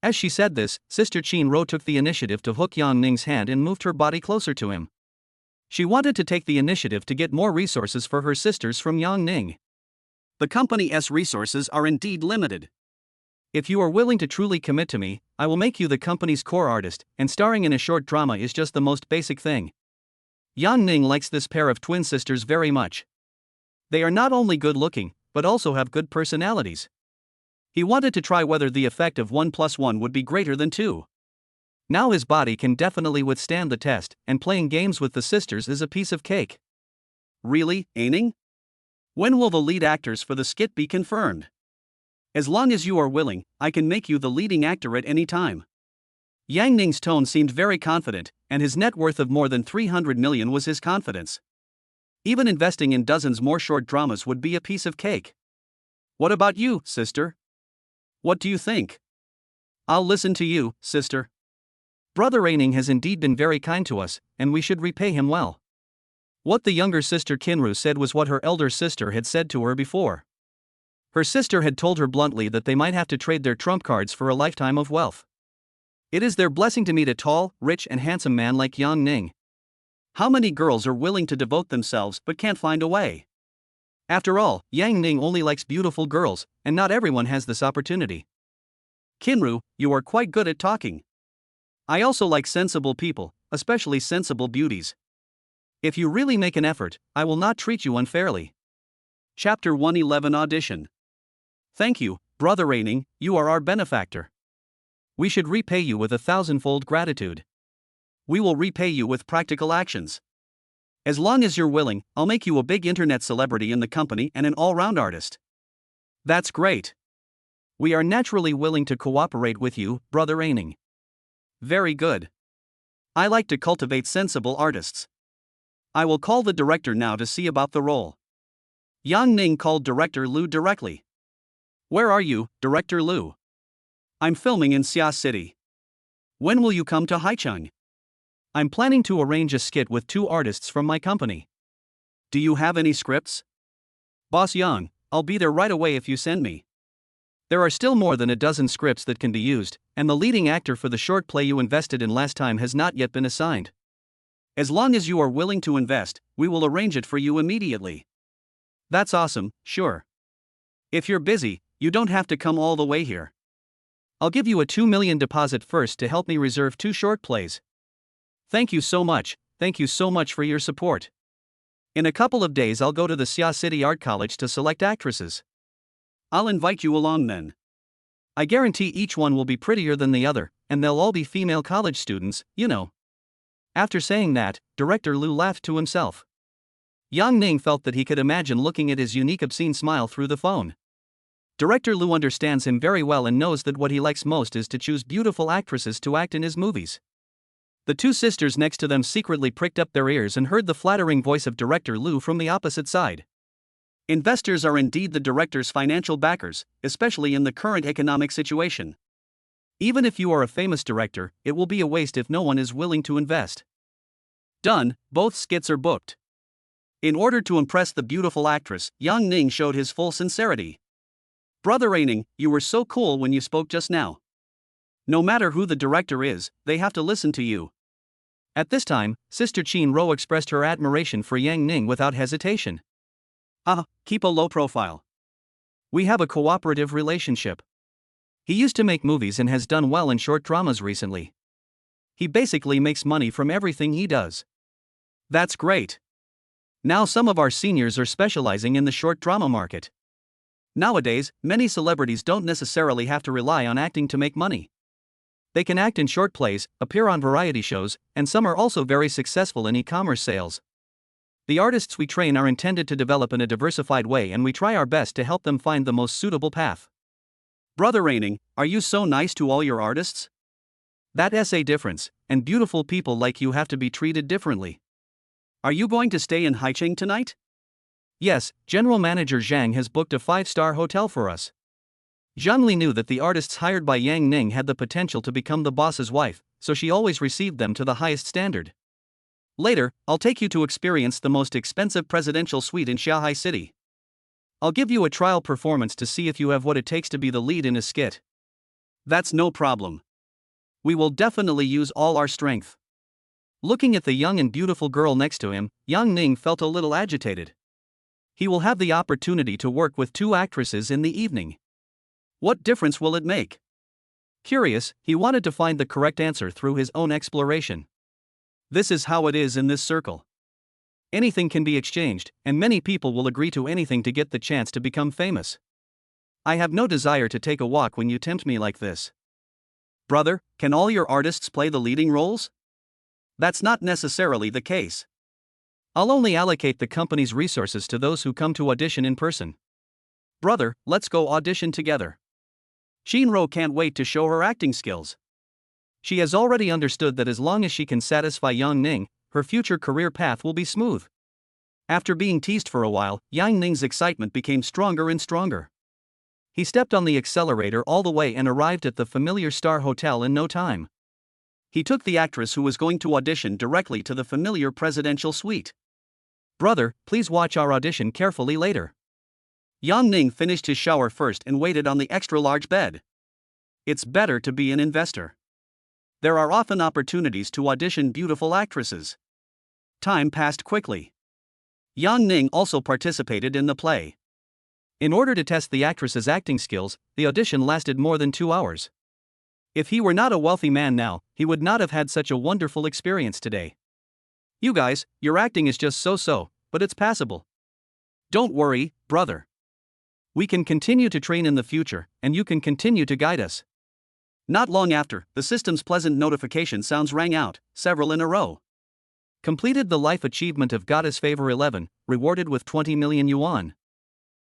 As she said this, Sister Qin Ro took the initiative to hook Yang Ning's hand and moved her body closer to him. She wanted to take the initiative to get more resources for her sisters from Yang Ning. The company's resources are indeed limited. If you are willing to truly commit to me, I will make you the company's core artist, and starring in a short drama is just the most basic thing. Yang Ning likes this pair of twin sisters very much. They are not only good looking, but also have good personalities. He wanted to try whether the effect of 1 + 1 would be greater than 2. Now his body can definitely withstand the test, and playing games with the sisters is a piece of cake. Really, Aining? When will the lead actors for the skit be confirmed? As long as you are willing, I can make you the leading actor at any time. Yang Ning's tone seemed very confident, and his net worth of more than 300 million was his confidence. Even investing in dozens more short dramas would be a piece of cake. What about you, sister? What do you think? I'll listen to you, sister. Brother Aining has indeed been very kind to us, and we should repay him well. What the younger sister Kinru said was what her elder sister had said to her before. Her sister had told her bluntly that they might have to trade their trump cards for a lifetime of wealth. It is their blessing to meet a tall, rich and handsome man like Yang Ning. How many girls are willing to devote themselves but can't find a way? After all, Yang Ning only likes beautiful girls, and not everyone has this opportunity. Kinru, you are quite good at talking. I also like sensible people, especially sensible beauties. If you really make an effort, I will not treat you unfairly. Chapter 111 Audition. Thank you, Brother Aining, you are our benefactor. We should repay you with 1,000-fold gratitude. We will repay you with practical actions. As long as you're willing, I'll make you a big internet celebrity in the company and an all-round artist. That's great. We are naturally willing to cooperate with you, Brother Aining. Very good. I like to cultivate sensible artists. I will call the director now to see about the role. Yang Ning called Director Liu directly. Where are you, Director Liu? I'm filming in Xia City. When will you come to Haicheng? I'm planning to arrange a skit with 2 artists from my company. Do you have any scripts? Boss Yang, I'll be there right away if you send me. There are still more than a dozen scripts that can be used, and the leading actor for the short play you invested in last time has not yet been assigned. As long as you are willing to invest, we will arrange it for you immediately. That's awesome, sure. If you're busy, you don't have to come all the way here. I'll give you a 2 million deposit first to help me reserve 2 short plays. Thank you so much for your support. In a couple of days I'll go to the Xia City Art College to select actresses. I'll invite you along then. I guarantee each one will be prettier than the other, and they'll all be female college students, you know. After saying that, Director Liu laughed to himself. Yang Ning felt that he could imagine looking at his unique obscene smile through the phone. Director Liu understands him very well and knows that what he likes most is to choose beautiful actresses to act in his movies. The two sisters next to them secretly pricked up their ears and heard the flattering voice of Director Liu from the opposite side. Investors are indeed the director's financial backers, especially in the current economic situation. Even if you are a famous director, it will be a waste if no one is willing to invest. Done, both skits are booked. In order to impress the beautiful actress, Yang Ning showed his full sincerity. Brother Aining, you were so cool when you spoke just now. No matter who the director is, they have to listen to you. At this time, Sister Qin Ro expressed her admiration for Yang Ning without hesitation. Keep a low profile. We have a cooperative relationship. He used to make movies and has done well in short dramas recently. He basically makes money from everything he does. That's great. Now some of our seniors are specializing in the short drama market. Nowadays, many celebrities don't necessarily have to rely on acting to make money. They can act in short plays, appear on variety shows, and some are also very successful in e-commerce sales. The artists we train are intended to develop in a diversified way, and we try our best to help them find the most suitable path. Brother Aining, are you so nice to all your artists? That's a difference, and beautiful people like you have to be treated differently. Are you going to stay in Haicheng tonight? Yes, General Manager Zhang has booked a 5-star hotel for us. Zhangli knew that the artists hired by Yang Ning had the potential to become the boss's wife, so she always received them to the highest standard. Later, I'll take you to experience the most expensive presidential suite in Xiaohai City. I'll give you a trial performance to see if you have what it takes to be the lead in a skit. That's no problem. We will definitely use all our strength. Looking at the young and beautiful girl next to him, Yang Ning felt a little agitated. He will have the opportunity to work with 2 actresses in the evening. What difference will it make? Curious, he wanted to find the correct answer through his own exploration. This is how it is in this circle. Anything can be exchanged, and many people will agree to anything to get the chance to become famous. I have no desire to take a walk when you tempt me like this. Brother, can all your artists play the leading roles? That's not necessarily the case. I'll only allocate the company's resources to those who come to audition in person. Brother, let's go audition together. Shinro can't wait to show her acting skills. She has already understood that as long as she can satisfy Yang Ning, her future career path will be smooth. After being teased for a while, Yang Ning's excitement became stronger and stronger. He stepped on the accelerator all the way and arrived at the familiar star hotel in no time. He took the actress who was going to audition directly to the familiar presidential suite. Brother, please watch our audition carefully later. Yang Ning finished his shower first and waited on the extra-large bed. It's better to be an investor. There are often opportunities to audition beautiful actresses. Time passed quickly. Yang Ning also participated in the play. In order to test the actress's acting skills, the audition lasted more than 2 hours. If he were not a wealthy man now, he would not have had such a wonderful experience today. You guys, your acting is just so-so, but it's passable. Don't worry, brother. We can continue to train in the future, and you can continue to guide us. Not long after, the system's pleasant notification sounds rang out, several in a row. Completed the life achievement of Goddess Favor 11, rewarded with 20 million yuan.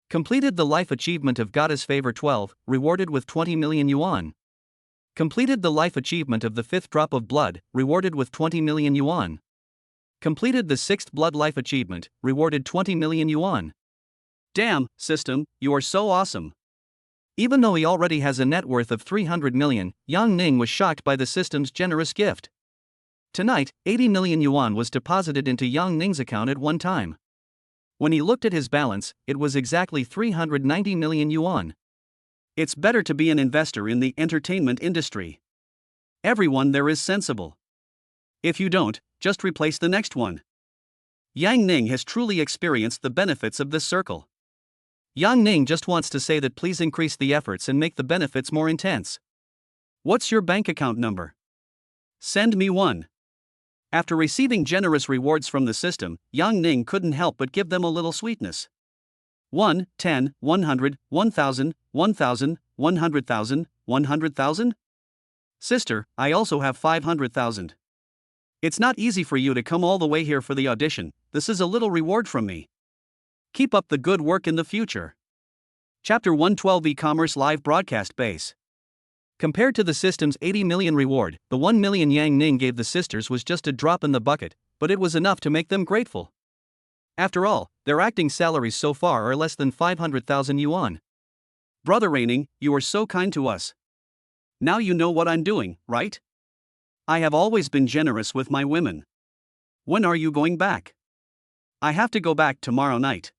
Completed the life achievement of Goddess Favor 12, rewarded with 20 million yuan. Completed the life achievement of the 5th drop of blood, rewarded with 20 million yuan. Completed the 6th blood life achievement, rewarded 20 million yuan. Damn, system, you are so awesome. Even though he already has a net worth of 300 million, Yang Ning was shocked by the system's generous gift. Tonight, 80 million yuan was deposited into Yang Ning's account at one time. When he looked at his balance, it was exactly 390 million yuan. It's better to be an investor in the entertainment industry. Everyone there is sensible. If you don't, just replace the next one. Yang Ning has truly experienced the benefits of this circle. Yang Ning just wants to say that please increase the efforts and make the benefits more intense. What's your bank account number? Send me one. After receiving generous rewards from the system, Yang Ning couldn't help but give them a little sweetness. 1, 10, 100, 1,000, 1,000, 100,000, 100,000? Sister, I also have 500,000. It's not easy for you to come all the way here for the audition. This is a little reward from me. Keep up the good work in the future. Chapter 112 E-Commerce Live Broadcast Base. Compared to the system's 80 million reward, the 1 million Yang Ning gave the sisters was just a drop in the bucket, but it was enough to make them grateful. After all, their acting salaries so far are less than 500,000 yuan. Brother Raining, you are so kind to us. Now you know what I'm doing, right? I have always been generous with my women. When are you going back? I have to go back tomorrow night.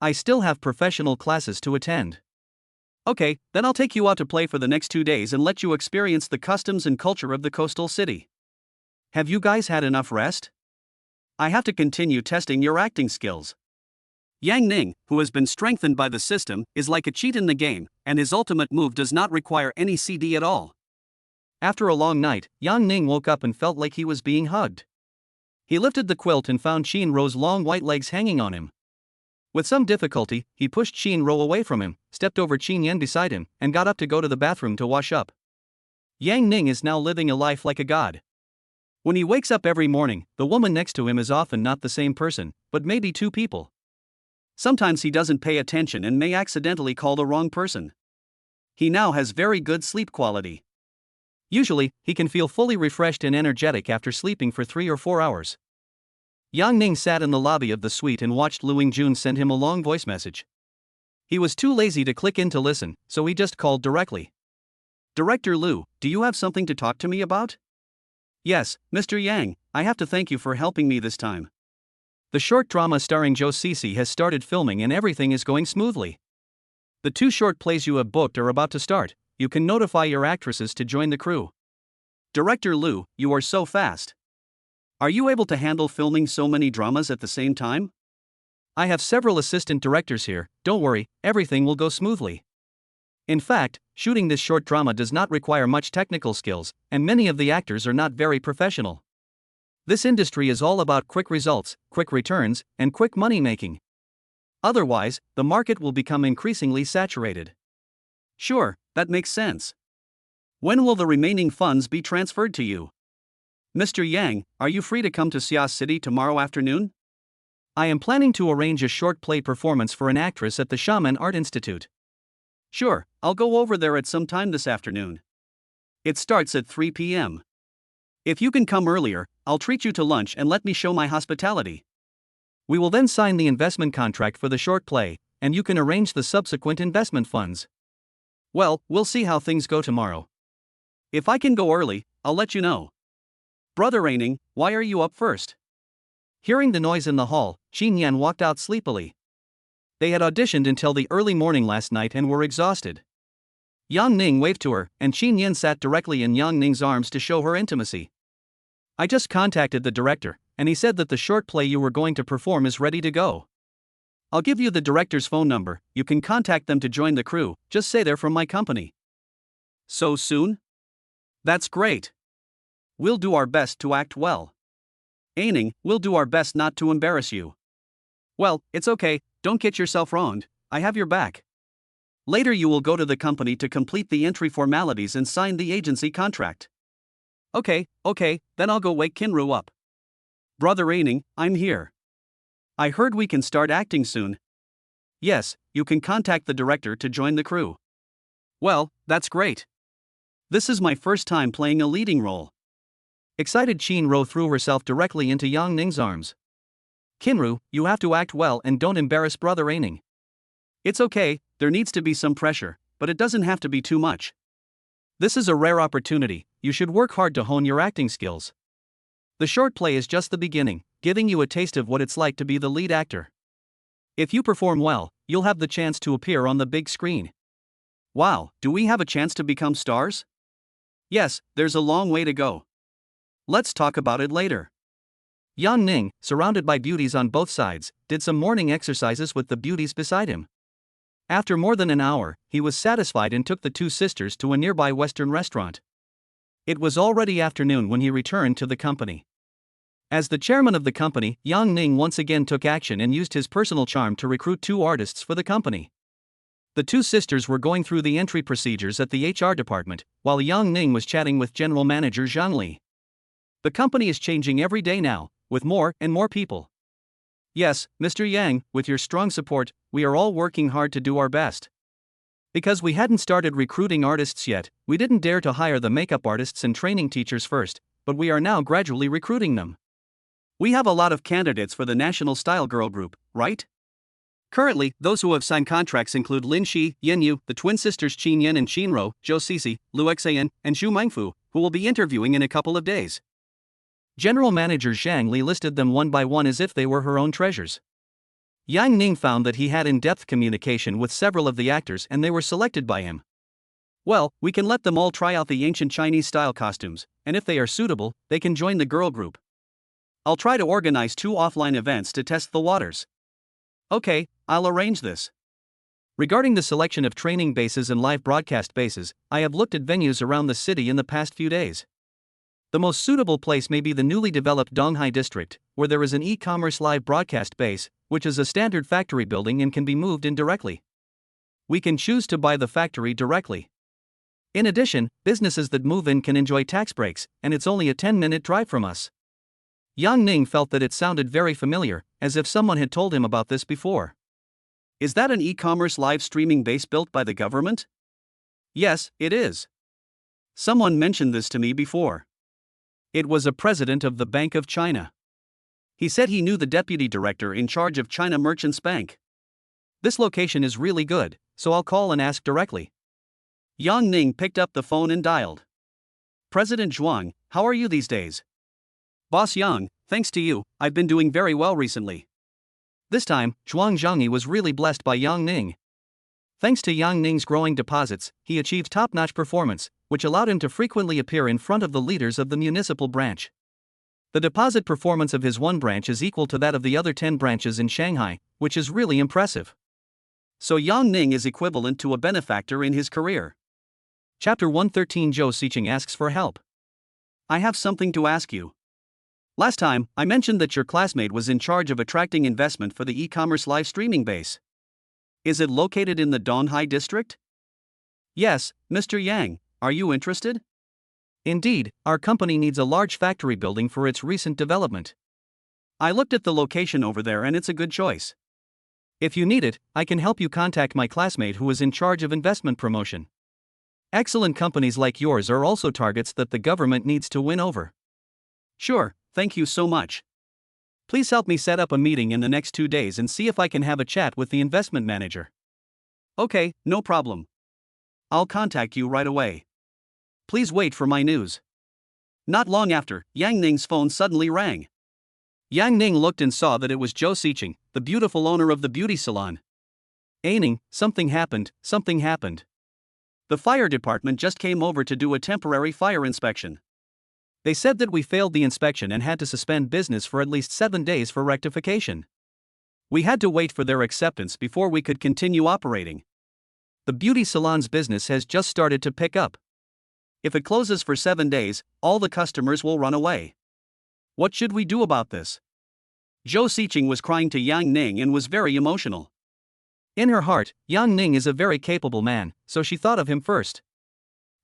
I still have professional classes to attend. Okay, then I'll take you out to play for the next 2 days and let you experience the customs and culture of the coastal city. Have you guys had enough rest? I have to continue testing your acting skills. Yang Ning, who has been strengthened by the system, is like a cheat in the game, and his ultimate move does not require any CD at all. After a long night, Yang Ning woke up and felt like he was being hugged. He lifted the quilt and found Qin Ro's long white legs hanging on him. With some difficulty, he pushed Qin Ro away from him, stepped over Qin Yan beside him, and got up to go to the bathroom to wash up. Yang Ning is now living a life like a god. When he wakes up every morning, the woman next to him is often not the same person, but maybe two people. Sometimes he doesn't pay attention and may accidentally call the wrong person. He now has very good sleep quality. Usually, he can feel fully refreshed and energetic after sleeping for 3 or 4 hours. Yang Ning sat in the lobby of the suite and watched Lu Yingjun send him a long voice message. He was too lazy to click in to listen, so he just called directly. Director Lu, do you have something to talk to me about? Yes, Mr. Yang, I have to thank you for helping me this time. The short drama starring Zhou Cece has started filming and everything is going smoothly. The 2 short plays you have booked are about to start. You can notify your actresses to join the crew. Director Lu, you are so fast. Are you able to handle filming so many dramas at the same time? I have several assistant directors here, don't worry, everything will go smoothly. In fact, shooting this short drama does not require much technical skills, and many of the actors are not very professional. This industry is all about quick results, quick returns, and quick money making. Otherwise, the market will become increasingly saturated. Sure, that makes sense. When will the remaining funds be transferred to you? Mr. Yang, are you free to come to Xia City tomorrow afternoon? I am planning to arrange a short play performance for an actress at the Shaman Art Institute. Sure, I'll go over there at some time this afternoon. It starts at 3 p.m. If you can come earlier, I'll treat you to lunch and let me show my hospitality. We will then sign the investment contract for the short play, and you can arrange the subsequent investment funds. Well, we'll see how things go tomorrow. If I can go early, I'll let you know. Brother Raining, why are you up first? Hearing the noise in the hall, Qin Yan walked out sleepily. They had auditioned until the early morning last night and were exhausted. Yang Ning waved to her, and Qin Yan sat directly in Yang Ning's arms to show her intimacy. I just contacted the director, and he said that the short play you were going to perform is ready to go. I'll give you the director's phone number, you can contact them to join the crew, just say they're from my company. So soon? That's great. We'll do our best to act well. Aining, we'll do our best not to embarrass you. Well, it's okay, don't get yourself wronged, I have your back. Later you will go to the company to complete the entry formalities and sign the agency contract. Okay, then I'll go wake Kinru up. Brother Aining, I'm here. I heard we can start acting soon. Yes, you can contact the director to join the crew. Well, that's great. This is my first time playing a leading role. Excited Qin Ro threw herself directly into Yang Ning's arms. Kinru, you have to act well and don't embarrass Brother Aining. It's okay, there needs to be some pressure, but it doesn't have to be too much. This is a rare opportunity, you should work hard to hone your acting skills. The short play is just the beginning, giving you a taste of what it's like to be the lead actor. If you perform well, you'll have the chance to appear on the big screen. Wow, do we have a chance to become stars? Yes, there's a long way to go. Let's talk about it later. Yang Ning, surrounded by beauties on both sides, did some morning exercises with the beauties beside him. After more than an hour, he was satisfied and took the two sisters to a nearby Western restaurant. It was already afternoon when he returned to the company. As the chairman of the company, Yang Ning once again took action and used his personal charm to recruit two artists for the company. The two sisters were going through the entry procedures at the HR department, while Yang Ning was chatting with General Manager Zhang Li. The company is changing every day now, with more and more people. Yes, Mr. Yang, with your strong support, we are all working hard to do our best. Because we hadn't started recruiting artists yet, we didn't dare to hire the makeup artists and training teachers first, but we are now gradually recruiting them. We have a lot of candidates for the National Style Girl Group, right? Currently, those who have signed contracts include Lin Shi, Yin Yu, the twin sisters Qin Yan and Qin Ro, Zhou Sisi, Lu Xan, and Xu Mengfu, who will be interviewing in a couple of days. General Manager Zhang Li listed them one by one as if they were her own treasures. Yang Ning found that he had in-depth communication with several of the actors and they were selected by him. Well, we can let them all try out the ancient Chinese style costumes, and if they are suitable, they can join the girl group. I'll try to organize 2 offline events to test the waters. Okay, I'll arrange this. Regarding the selection of training bases and live broadcast bases, I have looked at venues around the city in the past few days. The most suitable place may be the newly developed Donghai district, where there is an e-commerce live broadcast base, which is a standard factory building and can be moved in directly. We can choose to buy the factory directly. In addition, businesses that move in can enjoy tax breaks, and it's only a 10-minute drive from us. Yang Ning felt that it sounded very familiar, as if someone had told him about this before. Is that an e-commerce live streaming base built by the government? Yes, it is. Someone mentioned this to me before. It was a president of the Bank of China. He said he knew the deputy director in charge of China Merchants Bank. This location is really good, so I'll call and ask directly. Yang Ning picked up the phone and dialed. President Zhuang, how are you these days? Boss Yang, thanks to you, I've been doing very well recently. This time, Zhuang Zhangyi was really blessed by Yang Ning. Thanks to Yang Ning's growing deposits, he achieved top-notch performance, which allowed him to frequently appear in front of the leaders of the municipal branch. The deposit performance of his one branch is equal to that of the other 10 branches in Shanghai, which is really impressive. So Yang Ning is equivalent to a benefactor in his career. Chapter 113. Zhou Siqing asks for help. I have something to ask you. Last time, I mentioned that your classmate was in charge of attracting investment for the e-commerce live streaming base. Is it located in the Donghai district? Yes, Mr. Yang, are you interested? Indeed, our company needs a large factory building for its recent development. I looked at the location over there and it's a good choice. If you need it, I can help you contact my classmate who is in charge of investment promotion. Excellent companies like yours are also targets that the government needs to win over. Sure, thank you so much. Please help me set up a meeting in the next 2 days and see if I can have a chat with the investment manager. Okay, no problem. I'll contact you right away. Please wait for my news. Not long after, Yang Ning's phone suddenly rang. Yang Ning looked and saw that it was Zhou Siqing, the beautiful owner of the beauty salon. Ning, something happened. The fire department just came over to do a temporary fire inspection. They said that we failed the inspection and had to suspend business for at least 7 days for rectification. We had to wait for their acceptance before we could continue operating. The beauty salon's business has just started to pick up. If it closes for 7 days, all the customers will run away. What should we do about this? Zhou Siqing was crying to Yang Ning and was very emotional. In her heart, Yang Ning is a very capable man, so she thought of him first.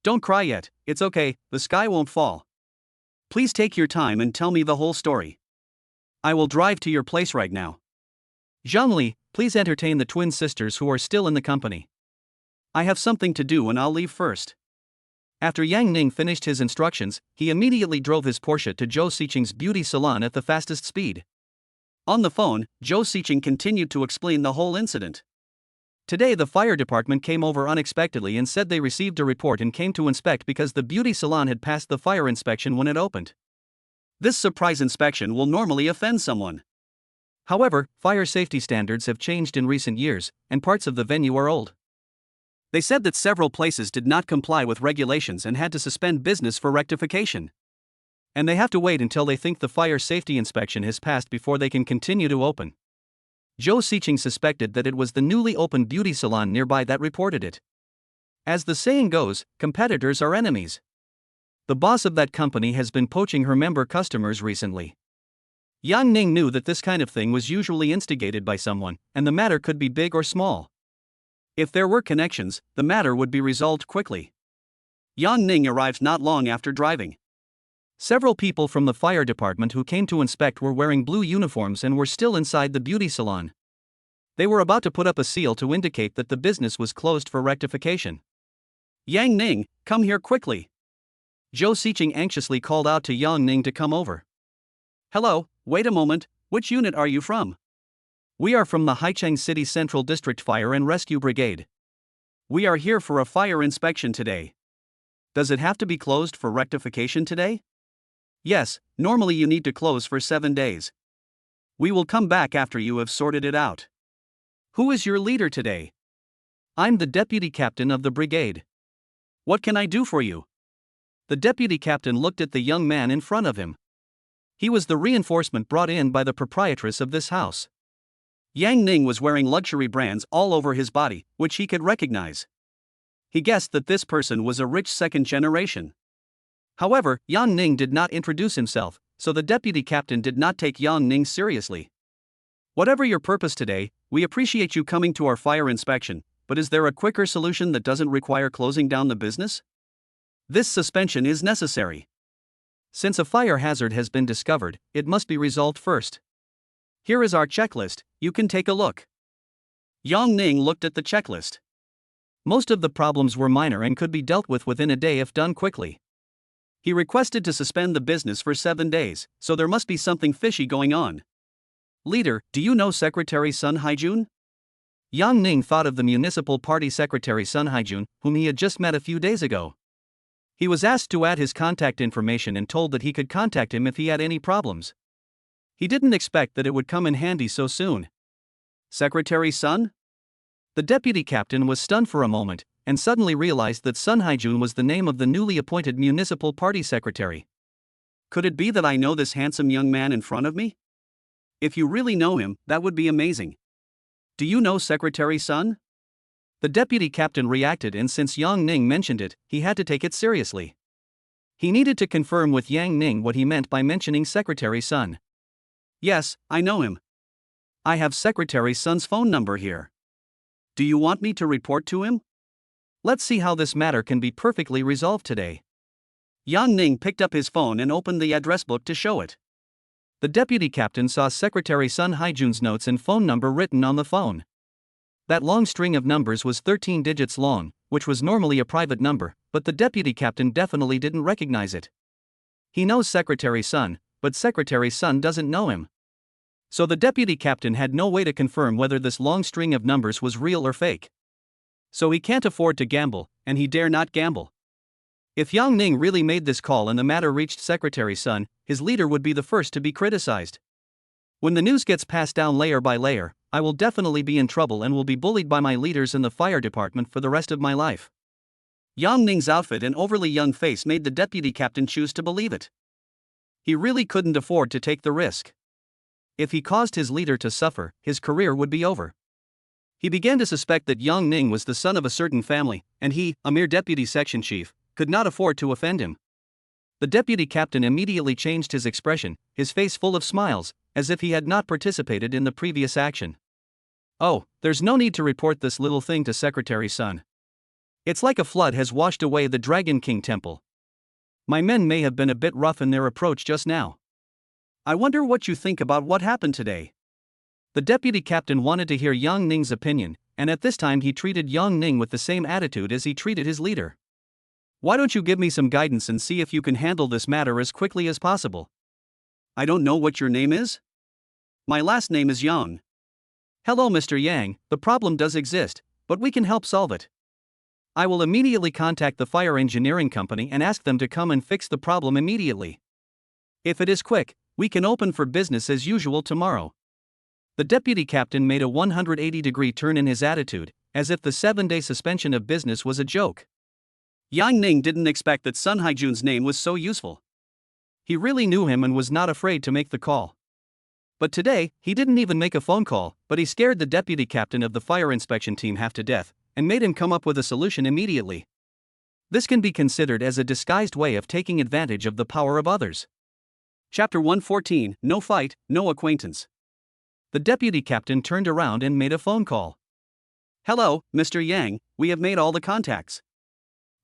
Don't cry yet, it's okay, the sky won't fall. Please take your time and tell me the whole story. I will drive to your place right now. Zhang Li, please entertain the twin sisters who are still in the company. I have something to do and I'll leave first. After Yang Ning finished his instructions, he immediately drove his Porsche to Zhou Siqing's beauty salon at the fastest speed. On the phone, Zhou Siqing continued to explain the whole incident. Today the fire department came over unexpectedly and said they received a report and came to inspect because the beauty salon had passed the fire inspection when it opened. This surprise inspection will normally offend someone. However, fire safety standards have changed in recent years, and parts of the venue are old. They said that several places did not comply with regulations and had to suspend business for rectification. And they have to wait until they think the fire safety inspection has passed before they can continue to open. Zhou Xiqing suspected that it was the newly opened beauty salon nearby that reported it. As the saying goes, competitors are enemies. The boss of that company has been poaching her member customers recently. Yang Ning knew that this kind of thing was usually instigated by someone, and the matter could be big or small. If there were connections, the matter would be resolved quickly. Yang Ning arrived not long after driving. Several people from the fire department who came to inspect were wearing blue uniforms and were still inside the beauty salon. They were about to put up a seal to indicate that the business was closed for rectification. Yang Ning, come here quickly. Zhou Xiqing anxiously called out to Yang Ning to come over. Hello, wait a moment, which unit are you from? We are from the Haicheng City Central District Fire and Rescue Brigade. We are here for a fire inspection today. Does it have to be closed for rectification today? Yes, normally you need to close for 7 days. We will come back after you have sorted it out. Who is your leader today? I'm the deputy captain of the brigade. What can I do for you? The deputy captain looked at the young man in front of him. He was the reinforcement brought in by the proprietress of this house. Yang Ning was wearing luxury brands all over his body, which he could recognize. He guessed that this person was a rich second generation. However, Yang Ning did not introduce himself, so the deputy captain did not take Yang Ning seriously. Whatever your purpose today, we appreciate you coming to our fire inspection, but is there a quicker solution that doesn't require closing down the business? This suspension is necessary. Since a fire hazard has been discovered, it must be resolved first. Here is our checklist, you can take a look. Yang Ning looked at the checklist. Most of the problems were minor and could be dealt with within a day if done quickly. He requested to suspend the business for 7 days, so there must be something fishy going on. Leader, do you know Secretary Sun Haijun? Yang Ning thought of the municipal party secretary Sun Haijun, whom he had just met a few days ago. He was asked to add his contact information and told that he could contact him if he had any problems. He didn't expect that it would come in handy so soon. Secretary Sun? The deputy captain was stunned for a moment, and suddenly realized that Sun Haijun was the name of the newly appointed municipal party secretary. Could it be that I know this handsome young man in front of me? If you really know him, that would be amazing. Do you know Secretary Sun? The deputy captain reacted, and since Yang Ning mentioned it, he had to take it seriously. He needed to confirm with Yang Ning what he meant by mentioning Secretary Sun. Yes, I know him. I have Secretary Sun's phone number here. Do you want me to report to him? Let's see how this matter can be perfectly resolved today. Yang Ning picked up his phone and opened the address book to show it. The deputy captain saw Secretary Sun Haijun's notes and phone number written on the phone. That long string of numbers was 13 digits long, which was normally a private number, but the deputy captain definitely didn't recognize it. He knows Secretary Sun, but Secretary Sun doesn't know him. So the deputy captain had no way to confirm whether this long string of numbers was real or fake. So he can't afford to gamble, and he dare not gamble. If Yang Ning really made this call and the matter reached Secretary Sun, his leader would be the first to be criticized. When the news gets passed down layer by layer, I will definitely be in trouble and will be bullied by my leaders in the fire department for the rest of my life. Yang Ning's outfit and overly young face made the deputy captain choose to believe it. He really couldn't afford to take the risk. If he caused his leader to suffer, his career would be over. He began to suspect that Yang Ning was the son of a certain family, and he, a mere deputy section chief, could not afford to offend him. The deputy captain immediately changed his expression, his face full of smiles, as if he had not participated in the previous action. Oh, there's no need to report this little thing to Secretary Sun. It's like a flood has washed away the Dragon King temple. My men may have been a bit rough in their approach just now. I wonder what you think about what happened today. The deputy captain wanted to hear Yang Ning's opinion, and at this time he treated Yang Ning with the same attitude as he treated his leader. Why don't you give me some guidance and see if you can handle this matter as quickly as possible? I don't know what your name is? My last name is Yang. Hello Mr. Yang, the problem does exist, but we can help solve it. I will immediately contact the fire engineering company and ask them to come and fix the problem immediately. If it is quick, we can open for business as usual tomorrow. The deputy captain made a 180-degree turn in his attitude, as if the 7-day suspension of business was a joke. Yang Ning didn't expect that Sun Haijun's name was so useful. He really knew him and was not afraid to make the call. But today, he didn't even make a phone call, but he scared the deputy captain of the fire inspection team half to death, and made him come up with a solution immediately. This can be considered as a disguised way of taking advantage of the power of others. Chapter 114, No Fight, No Acquaintance. The deputy captain turned around and made a phone call. Hello, Mr. Yang, we have made all the contacts.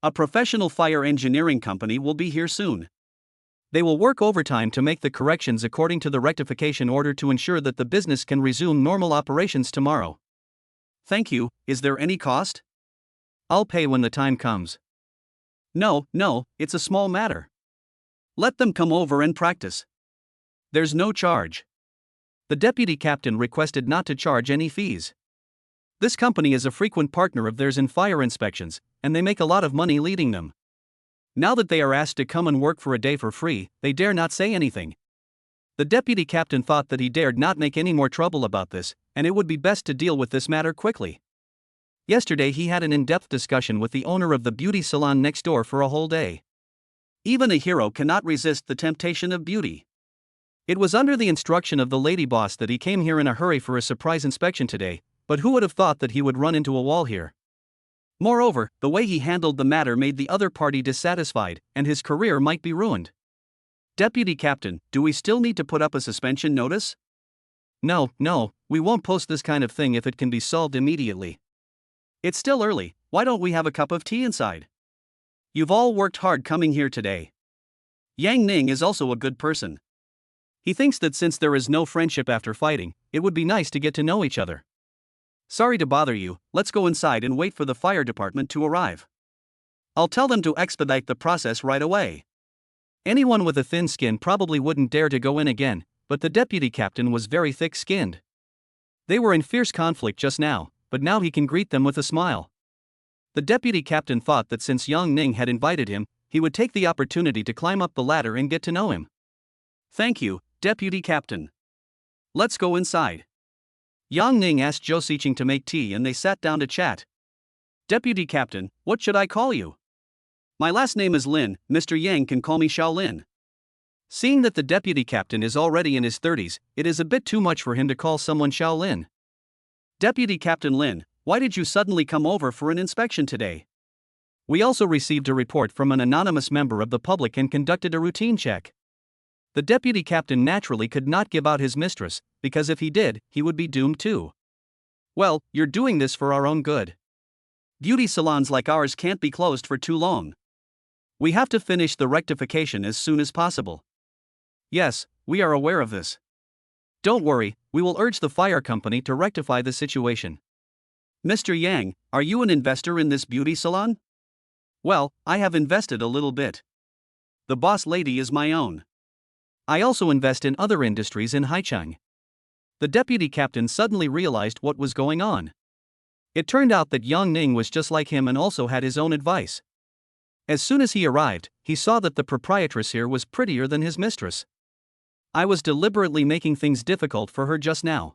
A professional fire engineering company will be here soon. They will work overtime to make the corrections according to the rectification order to ensure that the business can resume normal operations tomorrow. Thank you, is there any cost? I'll pay when the time comes. No, it's a small matter. Let them come over and practice. There's no charge. The deputy captain requested not to charge any fees. This company is a frequent partner of theirs in fire inspections, and they make a lot of money leading them. Now that they are asked to come and work for a day for free, they dare not say anything. The deputy captain thought that he dared not make any more trouble about this, and it would be best to deal with this matter quickly. Yesterday he had an in-depth discussion with the owner of the beauty salon next door for a whole day. Even a hero cannot resist the temptation of beauty. It was under the instruction of the lady boss that he came here in a hurry for a surprise inspection today, but who would have thought that he would run into a wall here? Moreover, the way he handled the matter made the other party dissatisfied, and his career might be ruined. Deputy Captain, do we still need to put up a suspension notice? No, we won't post this kind of thing if it can be solved immediately. It's still early, why don't we have a cup of tea inside? You've all worked hard coming here today. Yang Ning is also a good person. He thinks that since there is no friendship after fighting, it would be nice to get to know each other. Sorry to bother you, let's go inside and wait for the fire department to arrive. I'll tell them to expedite the process right away. Anyone with a thin skin probably wouldn't dare to go in again, but the deputy captain was very thick-skinned. They were in fierce conflict just now, but now he can greet them with a smile. The deputy captain thought that since Yang Ning had invited him, he would take the opportunity to climb up the ladder and get to know him. Thank you, deputy captain. Let's go inside. Yang Ning asked Zhou Siqing to make tea and they sat down to chat. Deputy captain, what should I call you? My last name is Lin, Mr. Yang can call me Shaolin. Seeing that the deputy captain is already in his 30s, it is a bit too much for him to call someone Shaolin. Deputy Captain Lin, why did you suddenly come over for an inspection today? We also received a report from an anonymous member of the public and conducted a routine check. The deputy captain naturally could not give out his mistress, because if he did, he would be doomed too. Well, you're doing this for our own good. Beauty salons like ours can't be closed for too long. We have to finish the rectification as soon as possible. Yes, we are aware of this. Don't worry, we will urge the fire company to rectify the situation. Mr. Yang, are you an investor in this beauty salon? Well, I have invested a little bit. The boss lady is my own. I also invest in other industries in Haicheng. The deputy captain suddenly realized what was going on. It turned out that Yang Ning was just like him and also had his own advice. As soon as he arrived, he saw that the proprietress here was prettier than his mistress. I was deliberately making things difficult for her just now.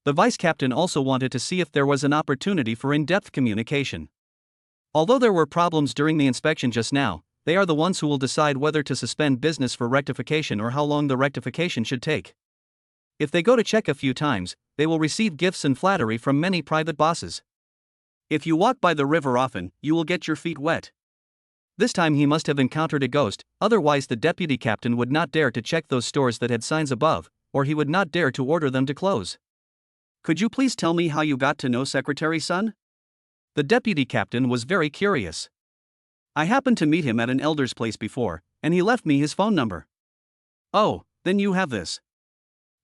The vice captain also wanted to see if there was an opportunity for in-depth communication. Although there were problems during the inspection just now, they are the ones who will decide whether to suspend business for rectification or how long the rectification should take. If they go to check a few times, they will receive gifts and flattery from many private bosses. If you walk by the river often, you will get your feet wet. This time he must have encountered a ghost, otherwise the deputy captain would not dare to check those stores that had signs above, or he would not dare to order them to close. Could you please tell me how you got to know Secretary Sun? The deputy captain was very curious. I happened to meet him at an elder's place before, and he left me his phone number. Oh, then you have this.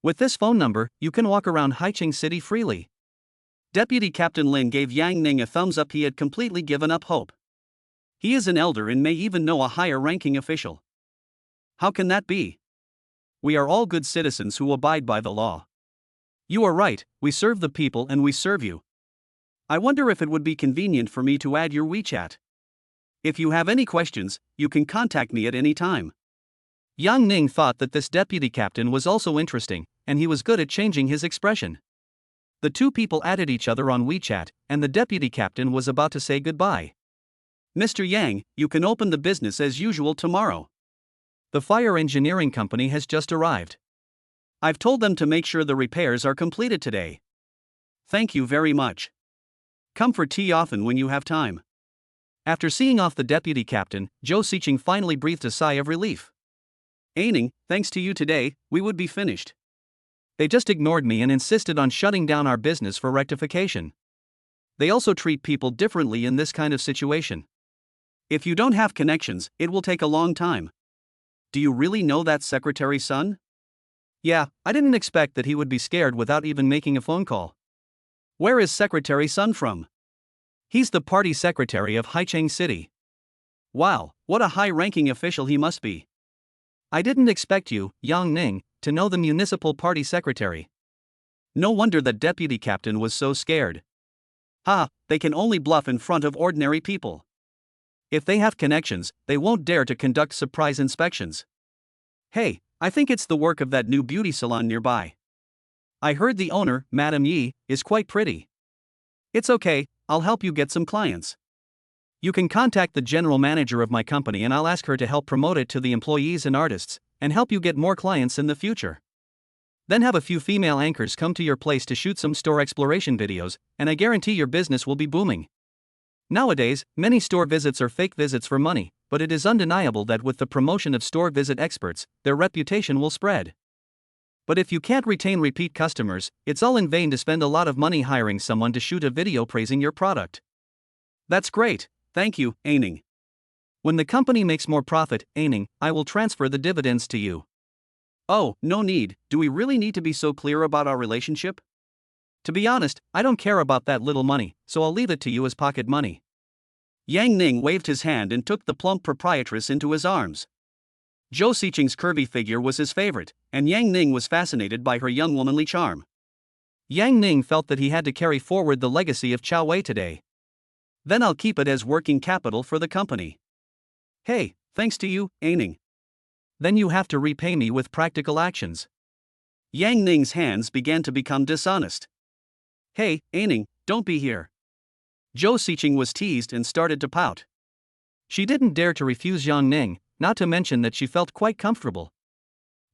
With this phone number, you can walk around Haicheng City freely. Deputy Captain Lin gave Yang Ning a thumbs up. He had completely given up hope. He is an elder and may even know a higher-ranking official. How can that be? We are all good citizens who abide by the law. You are right, we serve the people and we serve you. I wonder if it would be convenient for me to add your WeChat. If you have any questions, you can contact me at any time. Yang Ning thought that this deputy captain was also interesting, and he was good at changing his expression. The two people added each other on WeChat, and the deputy captain was about to say goodbye. Mr. Yang, you can open the business as usual tomorrow. the fire engineering company has just arrived. I've told them to make sure the repairs are completed today. Thank you very much. Come for tea often when you have time." After seeing off the deputy captain, Zhou Siqing finally breathed a sigh of relief. "Aining, thanks to you today, we would be finished. They just ignored me and insisted on shutting down our business for rectification. They also treat people differently in this kind of situation. If you don't have connections, it will take a long time. Do you really know that Secretary Sun?" "Yeah, I didn't expect that he would be scared without even making a phone call." "Where is Secretary Sun from?" "He's the party secretary of Haicheng City." "Wow, what a high-ranking official he must be." "I didn't expect you, Yang Ning, to know the municipal party secretary." No wonder that deputy captain was so scared. Ha, they can only bluff in front of ordinary people. If they have connections, they won't dare to conduct surprise inspections. "Hey, I think it's the work of that new beauty salon nearby. I heard the owner, Madame Yi, is quite pretty." "It's okay, I'll help you get some clients. You can contact the general manager of my company and I'll ask her to help promote it to the employees and artists, and help you get more clients in the future. Then have a few female anchors come to your place to shoot some store exploration videos, and I guarantee your business will be booming." Nowadays, many store visits are fake visits for money, but it is undeniable that with the promotion of store visit experts, their reputation will spread. But if you can't retain repeat customers, it's all in vain to spend a lot of money hiring someone to shoot a video praising your product. "That's great, thank you, Aining. When the company makes more profit, Aining, I will transfer the dividends to you." "Oh, no need, do we really need to be so clear about our relationship? To be honest, I don't care about that little money, so I'll leave it to you as pocket money." Yang Ning waved his hand and took the plump proprietress into his arms. Zhou Siqing's curvy figure was his favorite, and Yang Ning was fascinated by her young womanly charm. Yang Ning felt that he had to carry forward the legacy of Chao Wei today. "Then I'll keep it as working capital for the company." "Hey, thanks to you, Aining." "Then you have to repay me with practical actions." Yang Ning's hands began to become dishonest. "Hey, Aining, don't be here." Zhou Siqing was teased and started to pout. She didn't dare to refuse Yang Ning, not to mention that she felt quite comfortable.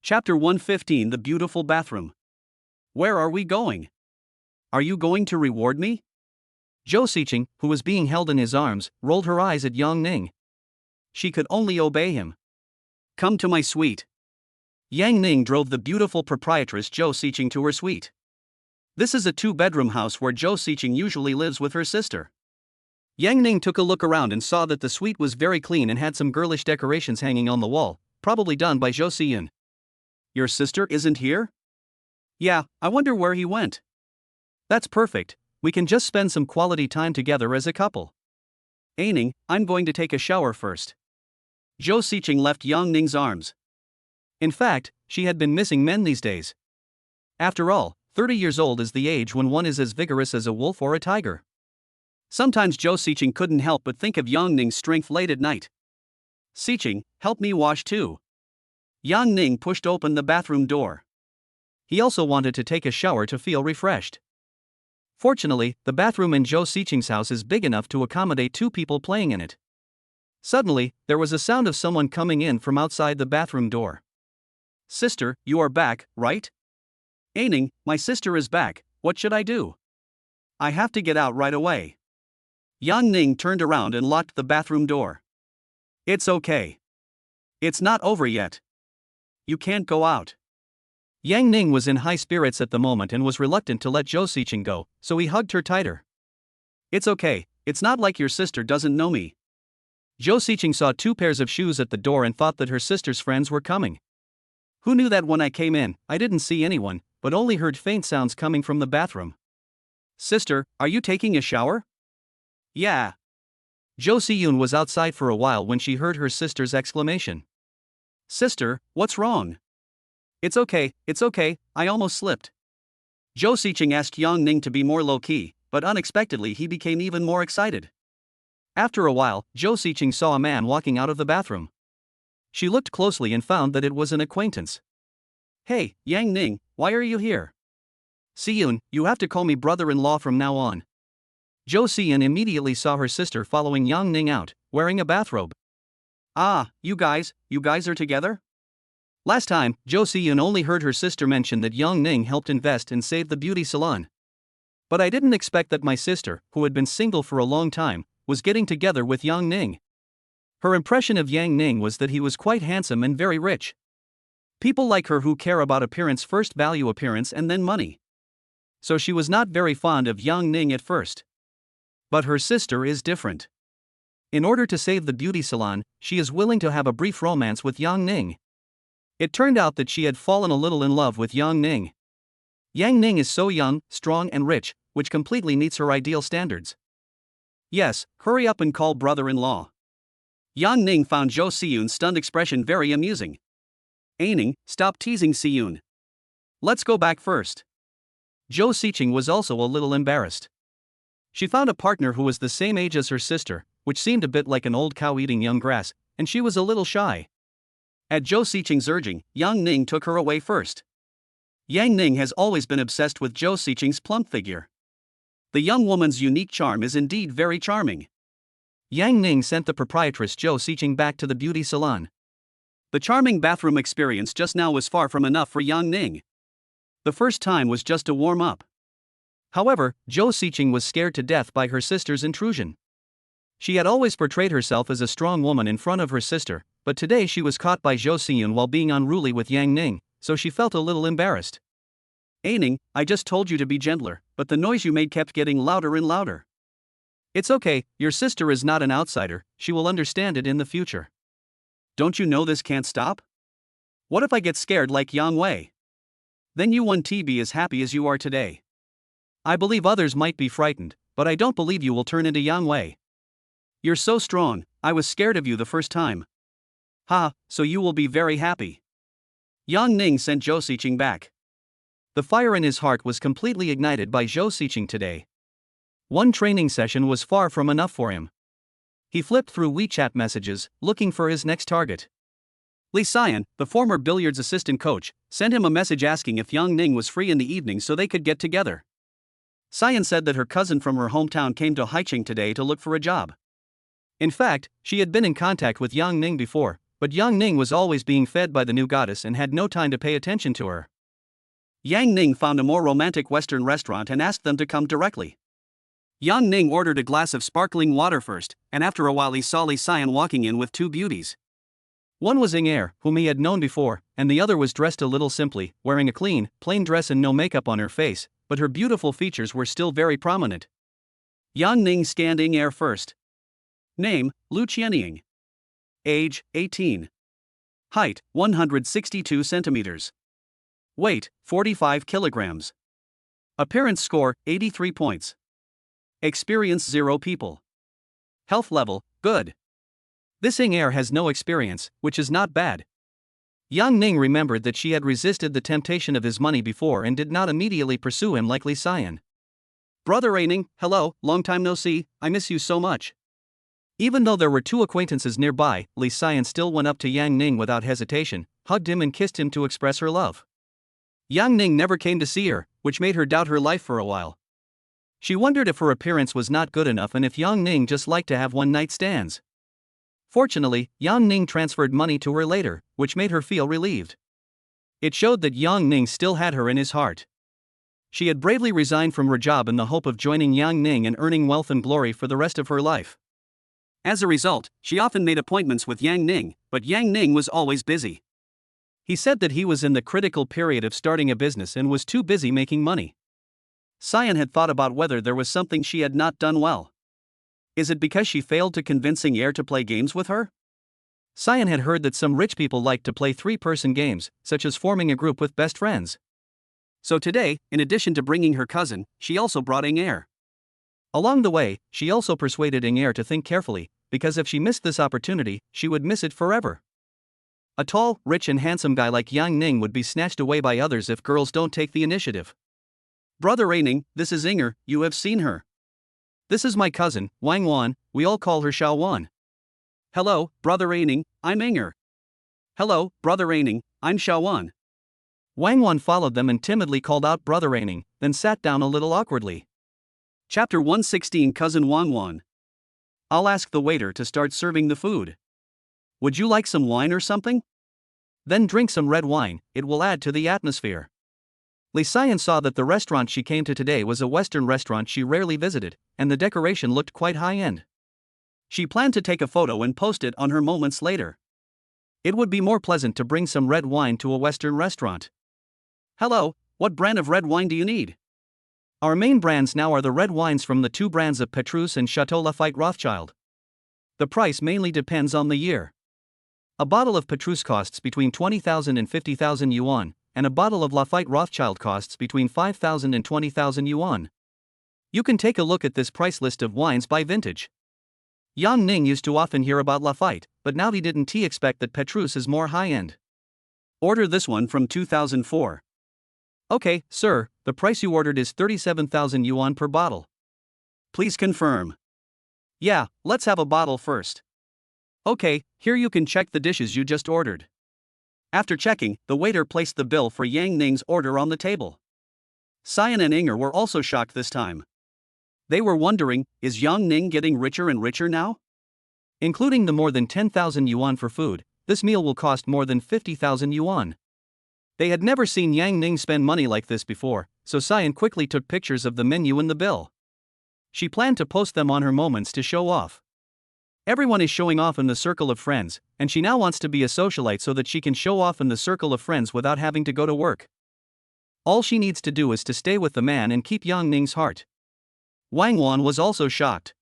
Chapter 115: The Beautiful Bathroom. "Where are we going? Are you going to reward me?" Zhou Siqing, who was being held in his arms, rolled her eyes at Yang Ning. She could only obey him. "Come to my suite." Yang Ning drove the beautiful proprietress Zhou Siqing to her suite. This is a two-bedroom house where Zhou Siqing usually lives with her sister. Yang Ning took a look around and saw that the suite was very clean and had some girlish decorations hanging on the wall, probably done by Zhou Siyun. "Your sister isn't here?" "Yeah, I wonder where he went." "That's perfect, we can just spend some quality time together as a couple." "Aining, I'm going to take a shower first." Zhou Siqing left Yang Ning's arms. In fact, she had been missing men these days. After all, 30 years old is the age when one is as vigorous as a wolf or a tiger. Sometimes Zhou Siqing couldn't help but think of Yang Ning's strength late at night. "Siqing, help me wash too." Yang Ning pushed open the bathroom door. He also wanted to take a shower to feel refreshed. Fortunately, the bathroom in Zhou Siqing's house is big enough to accommodate two people playing in it. Suddenly, there was a sound of someone coming in from outside the bathroom door. "Sister, you are back, right?" "Aining, my sister is back, what should I do?" "I have to get out right away." Yang Ning turned around and locked the bathroom door. "It's okay. It's not over yet. You can't go out." Yang Ning was in high spirits at the moment and was reluctant to let Zhou Siqing go, so he hugged her tighter. "It's okay, it's not like your sister doesn't know me." Zhou Siqing saw two pairs of shoes at the door and thought that her sister's friends were coming. "Who knew that when I came in, I didn't see anyone, but only heard faint sounds coming from the bathroom." "Sister, are you taking a shower?" "Yeah." Zhou Siyun was outside for a while when she heard her sister's exclamation. "Sister, what's wrong?" It's okay, I almost slipped." Zhou Siqing asked Yang Ning to be more low-key, but unexpectedly he became even more excited. After a while, Zhou Siqing saw a man walking out of the bathroom. She looked closely and found that it was an acquaintance. "Hey, Yang Ning, why are you here?" "Siyun, you have to call me brother-in-law from now on." Zhou Siyun immediately saw her sister following Yang Ning out, wearing a bathrobe. "Ah, you guys are together?" Last time, Jo Si-yoon only heard her sister mention that Yang Ning helped invest and save the beauty salon. But I didn't expect that my sister, who had been single for a long time, was getting together with Yang Ning. Her impression of Yang Ning was that he was quite handsome and very rich. People like her who care about appearance first value appearance and then money. So she was not very fond of Yang Ning at first. But her sister is different. In order to save the beauty salon, she is willing to have a brief romance with Yang Ning. It turned out that she had fallen a little in love with Yang Ning. Yang Ning is so young, strong and rich, which completely meets her ideal standards. Yes, hurry up and call brother-in-law. Yang Ning found Jo Si-yoon's stunned expression very amusing. Aining, stop teasing Si-yoon. Let's go back first. Jo Si-ching was also a little embarrassed. She found a partner who was the same age as her sister, which seemed a bit like an old cow eating young grass, and she was a little shy. At Jo Si-ching's urging, Yang Ning took her away first. Yang Ning has always been obsessed with Jo Si-ching's plump figure. The young woman's unique charm is indeed very charming. Yang Ning sent the proprietress Jo Si-ching back to the beauty salon. The charming bathroom experience just now was far from enough for Yang Ning. The first time was just to warm up. However, Jo Si-ching was scared to death by her sister's intrusion. She had always portrayed herself as a strong woman in front of her sister, but today she was caught by Jo Si-yoon while being unruly with Yang Ning, so she felt a little embarrassed. Aining, I just told you to be gentler, but the noise you made kept getting louder and louder. It's okay, your sister is not an outsider, she will understand it in the future. Don't you know this can't stop? What if I get scared like Yang Wei? Then you won't be as happy as you are today. I believe others might be frightened, but I don't believe you will turn into Yang Wei. You're so strong, I was scared of you the first time. Ha, so you will be very happy. Yang Ning sent Jo Si-ching back. The fire in his heart was completely ignited by Jo Si-ching today. One training session was far from enough for him. He flipped through WeChat messages, looking for his next target. Lee Sion, the former billiards assistant coach, sent him a message asking if Yang Ning was free in the evening so they could get together. Sion said that her cousin from her hometown came to Haicheng today to look for a job. In fact, she had been in contact with Yang Ning before, but Yang Ning was always being fed by the new goddess and had no time to pay attention to her. Yang Ning found a more romantic Western restaurant and asked them to come directly. Yang Ning ordered a glass of sparkling water first, and after a while he saw Lee Sion walking in with two beauties. One was Ing-er, whom he had known before, and the other was dressed a little simply, wearing a clean, plain dress and no makeup on her face, but her beautiful features were still very prominent. Yang Ning scanned Ing-er first. Name, Lu Qianying. Age, 18. Height, 162 centimeters. Weight, 45 kilograms. Appearance score, 83 points. Experience 0 people. Health level, good. This Ing-er has no experience, which is not bad. Yang Ning remembered that she had resisted the temptation of his money before and did not immediately pursue him like Lee Sion. Brother Aining, hello, long time no see, I miss you so much. Even though there were two acquaintances nearby, Lee Sion still went up to Yang Ning without hesitation, hugged him and kissed him to express her love. Yang Ning never came to see her, which made her doubt her life for a while. She wondered if her appearance was not good enough and if Yang Ning just liked to have one-night stands. Fortunately, Yang Ning transferred money to her later, which made her feel relieved. It showed that Yang Ning still had her in his heart. She had bravely resigned from her job in the hope of joining Yang Ning and earning wealth and glory for the rest of her life. As a result, she often made appointments with Yang Ning, but Yang Ning was always busy. He said that he was in the critical period of starting a business and was too busy making money. Sion had thought about whether there was something she had not done well. Is it because she failed to convince Ing-er to play games with her? Sion had heard that some rich people liked to play three-person games, such as forming a group with best friends. So today, in addition to bringing her cousin, she also brought Ing-er. Along the way, she also persuaded Ing-er to think carefully, because if she missed this opportunity, she would miss it forever. A tall, rich and handsome guy like Yang Ning would be snatched away by others if girls don't take the initiative. Brother Aining, this is Ing-er, you have seen her. This is my cousin, Wang Wan, we all call her Xiao Wan. Hello, Brother Aining, I'm Ing-er. Hello, Brother Aining, I'm Xiao Wan. Wang Wan followed them and timidly called out Brother Aining, then sat down a little awkwardly. Chapter 116 Cousin Wang Wan. I'll ask the waiter to start serving the food. Would you like some wine or something? Then drink some red wine, it will add to the atmosphere. Li Xian saw that the restaurant she came to today was a Western restaurant she rarely visited, and the decoration looked quite high-end. She planned to take a photo and post it on her moments later. It would be more pleasant to bring some red wine to a Western restaurant. Hello, what brand of red wine do you need? Our main brands now are the red wines from the two brands of Petrus and Chateau Lafite Rothschild. The price mainly depends on the year. A bottle of Petrus costs between 20,000 and 50,000 yuan, and a bottle of Lafite Rothschild costs between 5,000 and 20,000 yuan. You can take a look at this price list of wines by vintage. Yang Ning used to often hear about Lafite, but now he didn't expect that Petrus is more high-end. Order this one from 2004. Okay, sir, the price you ordered is 37,000 yuan per bottle. Please confirm. Yeah, let's have a bottle first. Okay, here you can check the dishes you just ordered. After checking, the waiter placed the bill for Yang Ning's order on the table. Xian and Inger were also shocked this time. They were wondering, is Yang Ning getting richer and richer now? Including the more than 10,000 yuan for food, this meal will cost more than 50,000 yuan. They had never seen Yang Ning spend money like this before, so Xian quickly took pictures of the menu and the bill. She planned to post them on her moments to show off. Everyone is showing off in the circle of friends, and she now wants to be a socialite so that she can show off in the circle of friends without having to go to work. All she needs to do is to stay with the man and keep Yang Ning's heart. Wang Wan was also shocked.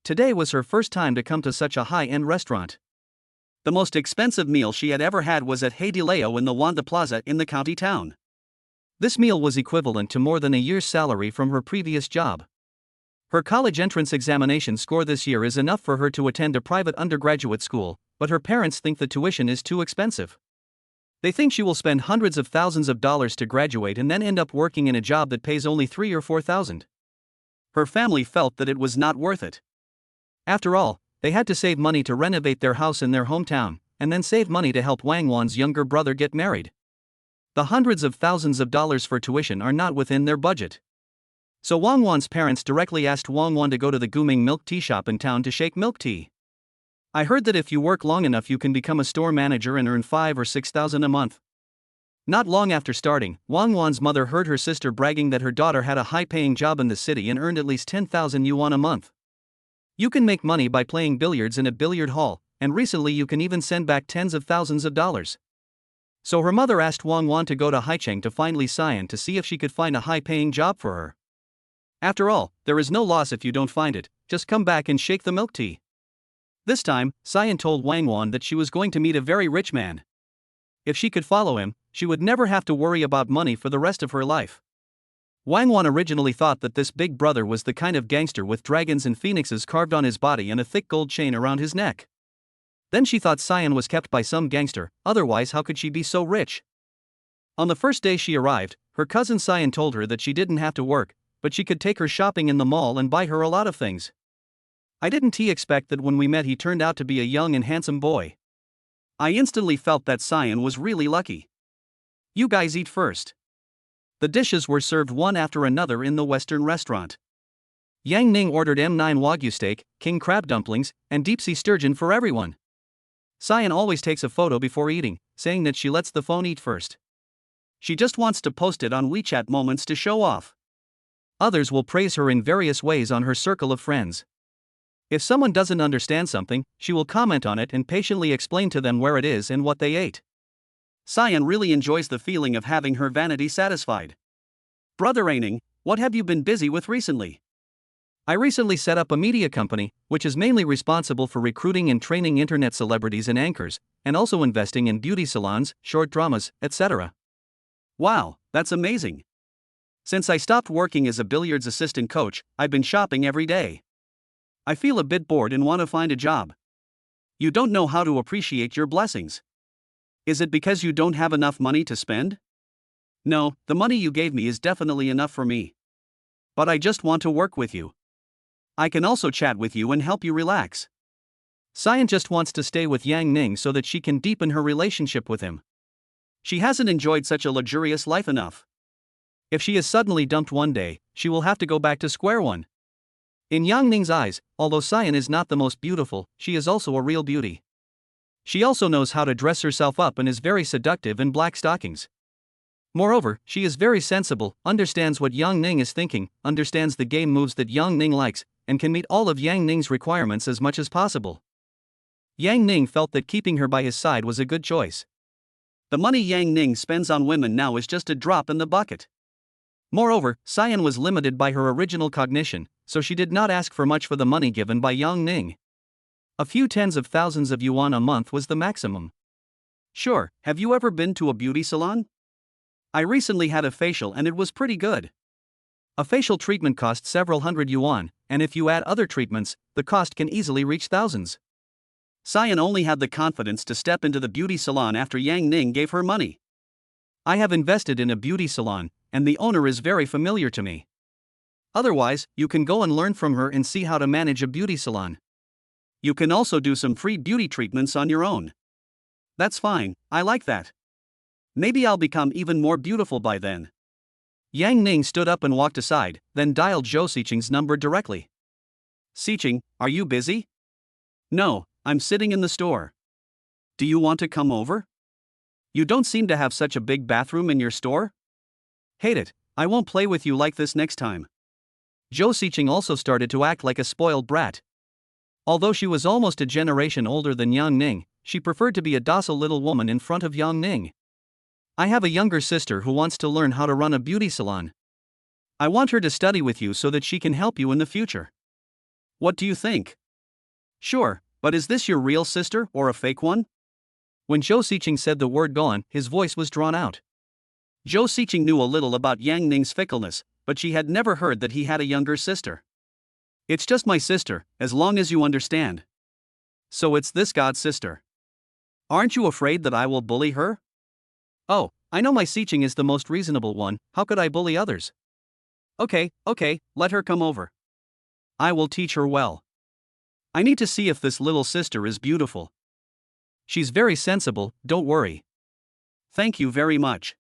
Today was her first time to come to such a high-end restaurant. The most expensive meal she had ever had was at Hey Di Lao in the Wanda Plaza in the county town. This meal was equivalent to more than a year's salary from her previous job. Her college entrance examination score this year is enough for her to attend a private undergraduate school, but her parents think the tuition is too expensive. They think she will spend hundreds of thousands of dollars to graduate and then end up working in a job that pays only $3,000 or $4,000. Her family felt that it was not worth it. After all, they had to save money to renovate their house in their hometown, and then save money to help Wang Wan's younger brother get married. The hundreds of thousands of dollars for tuition are not within their budget. So Wang Wan's parents directly asked Wang Wan to go to the Guming milk tea shop in town to shake milk tea. I heard that if you work long enough you can become a store manager and earn 5,000 or 6,000 a month. Not long after starting, Wang Wan's mother heard her sister bragging that her daughter had a high-paying job in the city and earned at least 10,000 yuan a month. You can make money by playing billiards in a billiard hall, and recently you can even send back tens of thousands of dollars. So her mother asked Wang Wan to go to Haicheng to find Li Xian to see if she could find a high-paying job for her. After all, there is no loss if you don't find it, just come back and shake the milk tea. This time, Xian told Wang Wan that she was going to meet a very rich man. If she could follow him, she would never have to worry about money for the rest of her life. Wang Wan originally thought that this big brother was the kind of gangster with dragons and phoenixes carved on his body and a thick gold chain around his neck. Then she thought Xian was kept by some gangster, otherwise how could she be so rich? On the first day she arrived, her cousin Xian told her that she didn't have to work, but she could take her shopping in the mall and buy her a lot of things. I didn't expect that when we met he turned out to be a young and handsome boy. I instantly felt that Xian was really lucky. You guys eat first. The dishes were served one after another in the Western restaurant. Yang Ning ordered M9 Wagyu steak, king crab dumplings, and deep-sea sturgeon for everyone. Xian always takes a photo before eating, saying that she lets the phone eat first. She just wants to post it on WeChat moments to show off. Others will praise her in various ways on her circle of friends. If someone doesn't understand something, she will comment on it and patiently explain to them where it is and what they ate. Xian really enjoys the feeling of having her vanity satisfied. Brother Aining, what have you been busy with recently? I recently set up a media company, which is mainly responsible for recruiting and training internet celebrities and anchors, and also investing in beauty salons, short dramas, etc. Wow, that's amazing. Since I stopped working as a billiards assistant coach, I've been shopping every day. I feel a bit bored and want to find a job. You don't know how to appreciate your blessings. Is it because you don't have enough money to spend? No, the money you gave me is definitely enough for me. But I just want to work with you. I can also chat with you and help you relax. Xian just wants to stay with Yang Ning so that she can deepen her relationship with him. She hasn't enjoyed such a luxurious life enough. If she is suddenly dumped one day, she will have to go back to square one. In Yang Ning's eyes, although Xian is not the most beautiful, she is also a real beauty. She also knows how to dress herself up and is very seductive in black stockings. Moreover, she is very sensible, understands what Yang Ning is thinking, understands the game moves that Yang Ning likes, and can meet all of Yang Ning's requirements as much as possible. Yang Ning felt that keeping her by his side was a good choice. The money Yang Ning spends on women now is just a drop in the bucket. Moreover, Cyan was limited by her original cognition, so she did not ask for much for the money given by Yang Ning. A few tens of thousands of yuan a month was the maximum. Sure, have you ever been to a beauty salon? I recently had a facial and it was pretty good. A facial treatment costs several hundred yuan, and if you add other treatments, the cost can easily reach thousands. Cyan only had the confidence to step into the beauty salon after Yang Ning gave her money. I have invested in a beauty salon, and the owner is very familiar to me. Otherwise, you can go and learn from her and see how to manage a beauty salon. You can also do some free beauty treatments on your own. That's fine, I like that. Maybe I'll become even more beautiful by then. Yang Ning stood up and walked aside, then dialed Zhou Xiqing's number directly. Xiqing, are you busy? No, I'm sitting in the store. Do you want to come over? You don't seem to have such a big bathroom in your store? Hate it, I won't play with you like this next time. Zhou Xiqing also started to act like a spoiled brat. Although she was almost a generation older than Yang Ning, she preferred to be a docile little woman in front of Yang Ning. I have a younger sister who wants to learn how to run a beauty salon. I want her to study with you so that she can help you in the future. What do you think? Sure, but is this your real sister or a fake one? When Zhou Xiqing said the word gone, his voice was drawn out. Zhou Xiqing knew a little about Yang Ning's fickleness, but she had never heard that he had a younger sister. It's just my sister, as long as you understand. So it's this god's sister. Aren't you afraid that I will bully her? Oh, I know my Xiqing is the most reasonable one, how could I bully others? Okay, let her come over. I will teach her well. I need to see if this little sister is beautiful. She's very sensible, don't worry. Thank you very much.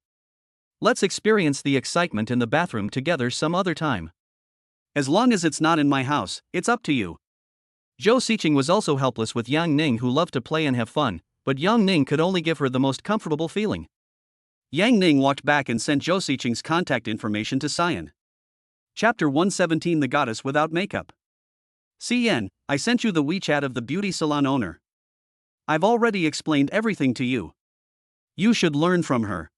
Let's experience the excitement in the bathroom together some other time. As long as it's not in my house, it's up to you. Zhou Xiqing was also helpless with Yang Ning, who loved to play and have fun, but Yang Ning could only give her the most comfortable feeling. Yang Ning walked back and sent Zhou Xiqing's contact information to Cyan. Chapter 117, The Goddess Without Makeup. Cyan, I sent you the WeChat of the beauty salon owner. I've already explained everything to you. You should learn from her.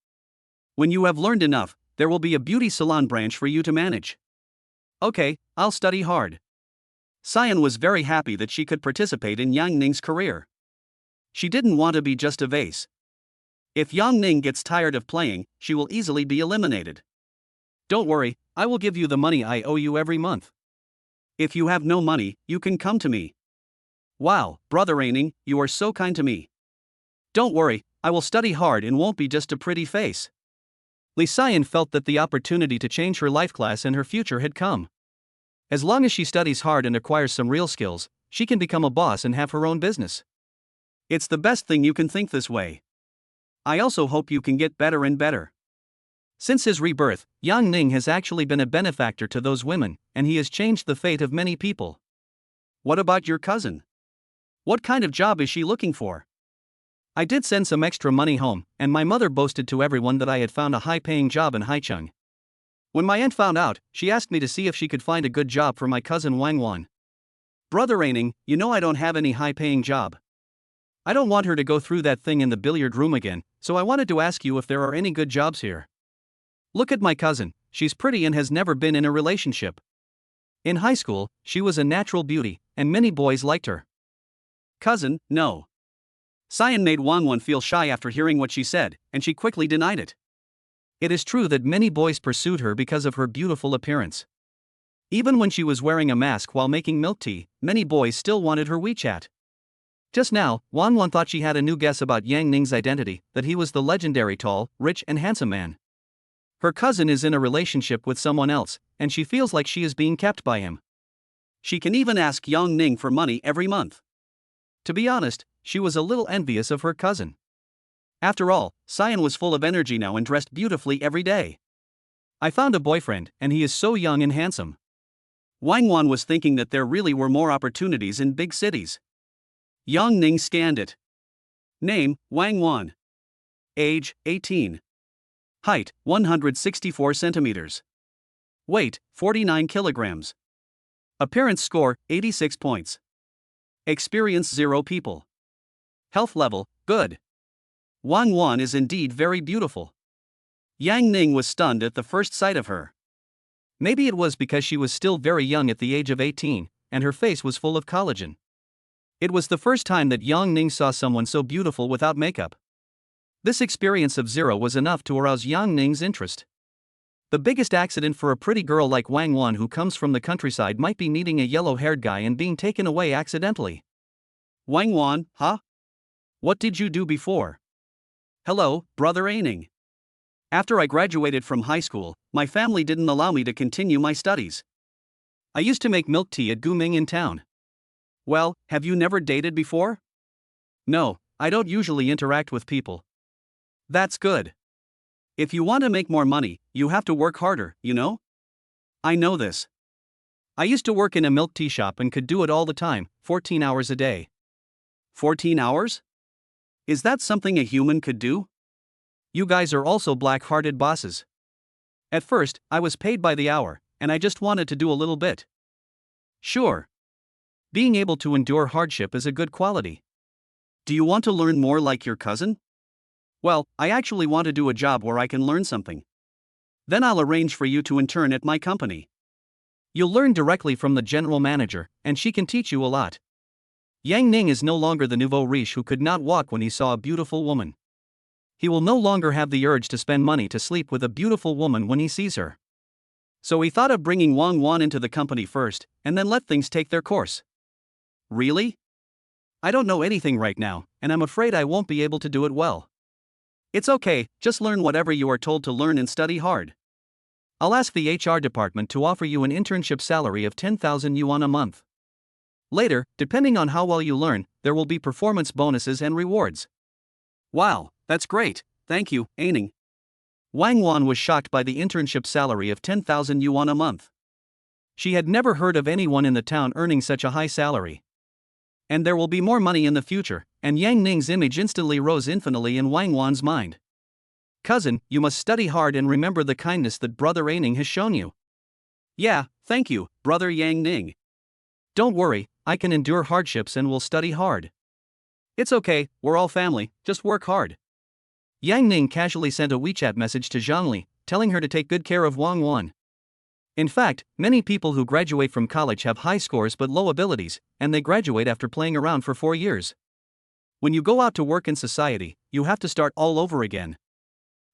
When you have learned enough, there will be a beauty salon branch for you to manage. Okay, I'll study hard. Cyan was very happy that she could participate in Yang Ning's career. She didn't want to be just a vase. If Yang Ning gets tired of playing, she will easily be eliminated. Don't worry, I will give you the money I owe you every month. If you have no money, you can come to me. Wow, Brother Aining, you are so kind to me. Don't worry, I will study hard and won't be just a pretty face. Li Cyan felt that the opportunity to change her life class and her future had come. As long as she studies hard and acquires some real skills, she can become a boss and have her own business. It's the best thing you can think this way. I also hope you can get better and better. Since his rebirth, Yang Ning has actually been a benefactor to those women, and he has changed the fate of many people. What about your cousin? What kind of job is she looking for? I did send some extra money home, and my mother boasted to everyone that I had found a high-paying job in Haicheng. When my aunt found out, she asked me to see if she could find a good job for my cousin Wang Wan. Brother Aining, you know I don't have any high-paying job. I don't want her to go through that thing in the billiard room again, so I wanted to ask you if there are any good jobs here. Look at my cousin, she's pretty and has never been in a relationship. In high school, she was a natural beauty, and many boys liked her. Cousin, no. Cyan made Wang Wan feel shy after hearing what she said, and she quickly denied it. It is true that many boys pursued her because of her beautiful appearance. Even when she was wearing a mask while making milk tea, many boys still wanted her WeChat. Just now, Wang Wan thought she had a new guess about Yang Ning's identity, that he was the legendary tall, rich and handsome man. Her cousin is in a relationship with someone else, and she feels like she is being kept by him. She can even ask Yang Ning for money every month. To be honest, she was a little envious of her cousin. After all, Cyan was full of energy now and dressed beautifully every day. I found a boyfriend, and he is so young and handsome. Wang Wan was thinking that there really were more opportunities in big cities. Yang Ning scanned it. Name, Wang Wan. Age, 18. Height, 164 centimeters. Weight, 49 kilograms. Appearance score, 86 points. Experience 0 people. Health level, good. Wang Wan is indeed very beautiful. Yang Ning was stunned at the first sight of her. Maybe it was because she was still very young at the age of 18, and her face was full of collagen. It was the first time that Yang Ning saw someone so beautiful without makeup. This experience of 0 was enough to arouse Yang Ning's interest. The biggest accident for a pretty girl like Wang Wan who comes from the countryside might be meeting a yellow-haired guy and being taken away accidentally. Wang Wan, huh? What did you do before? Hello, Brother Aining. After I graduated from high school, my family didn't allow me to continue my studies. I used to make milk tea at Guming in town. Well, have you never dated before? No, I don't usually interact with people. That's good. If you want to make more money, you have to work harder, you know? I know this. I used to work in a milk tea shop and could do it all the time, 14 hours a day. 14 hours? Is that something a human could do? You guys are also black-hearted bosses. At first, I was paid by the hour, and I just wanted to do a little bit. Sure. Being able to endure hardship is a good quality. Do you want to learn more like your cousin? Well, I actually want to do a job where I can learn something. Then I'll arrange for you to intern at my company. You'll learn directly from the general manager, and she can teach you a lot. Yang Ning is no longer the nouveau riche who could not walk when he saw a beautiful woman. He will no longer have the urge to spend money to sleep with a beautiful woman when he sees her. So he thought of bringing Wang Wan into the company first, and then let things take their course. Really? I don't know anything right now, and I'm afraid I won't be able to do it well. It's okay, just learn whatever you are told to learn and study hard. I'll ask the HR department to offer you an internship salary of 10,000 yuan a month. Later, depending on how well you learn, there will be performance bonuses and rewards. Wow, that's great, thank you, Aining. Wang Wan was shocked by the internship salary of 10,000 yuan a month. She had never heard of anyone in the town earning such a high salary. And there will be more money in the future, and Yang Ning's image instantly rose infinitely in Wang Wan's mind. Cousin, you must study hard and remember the kindness that Brother Aining has shown you. Yeah, thank you, Brother Yang Ning. Don't worry, I can endure hardships and will study hard. It's okay, we're all family, just work hard. Yang Ning casually sent a WeChat message to Zhangli, telling her to take good care of Wang Wan. In fact, many people who graduate from college have high scores but low abilities, and they graduate after playing around for 4 years. When you go out to work in society, you have to start all over again.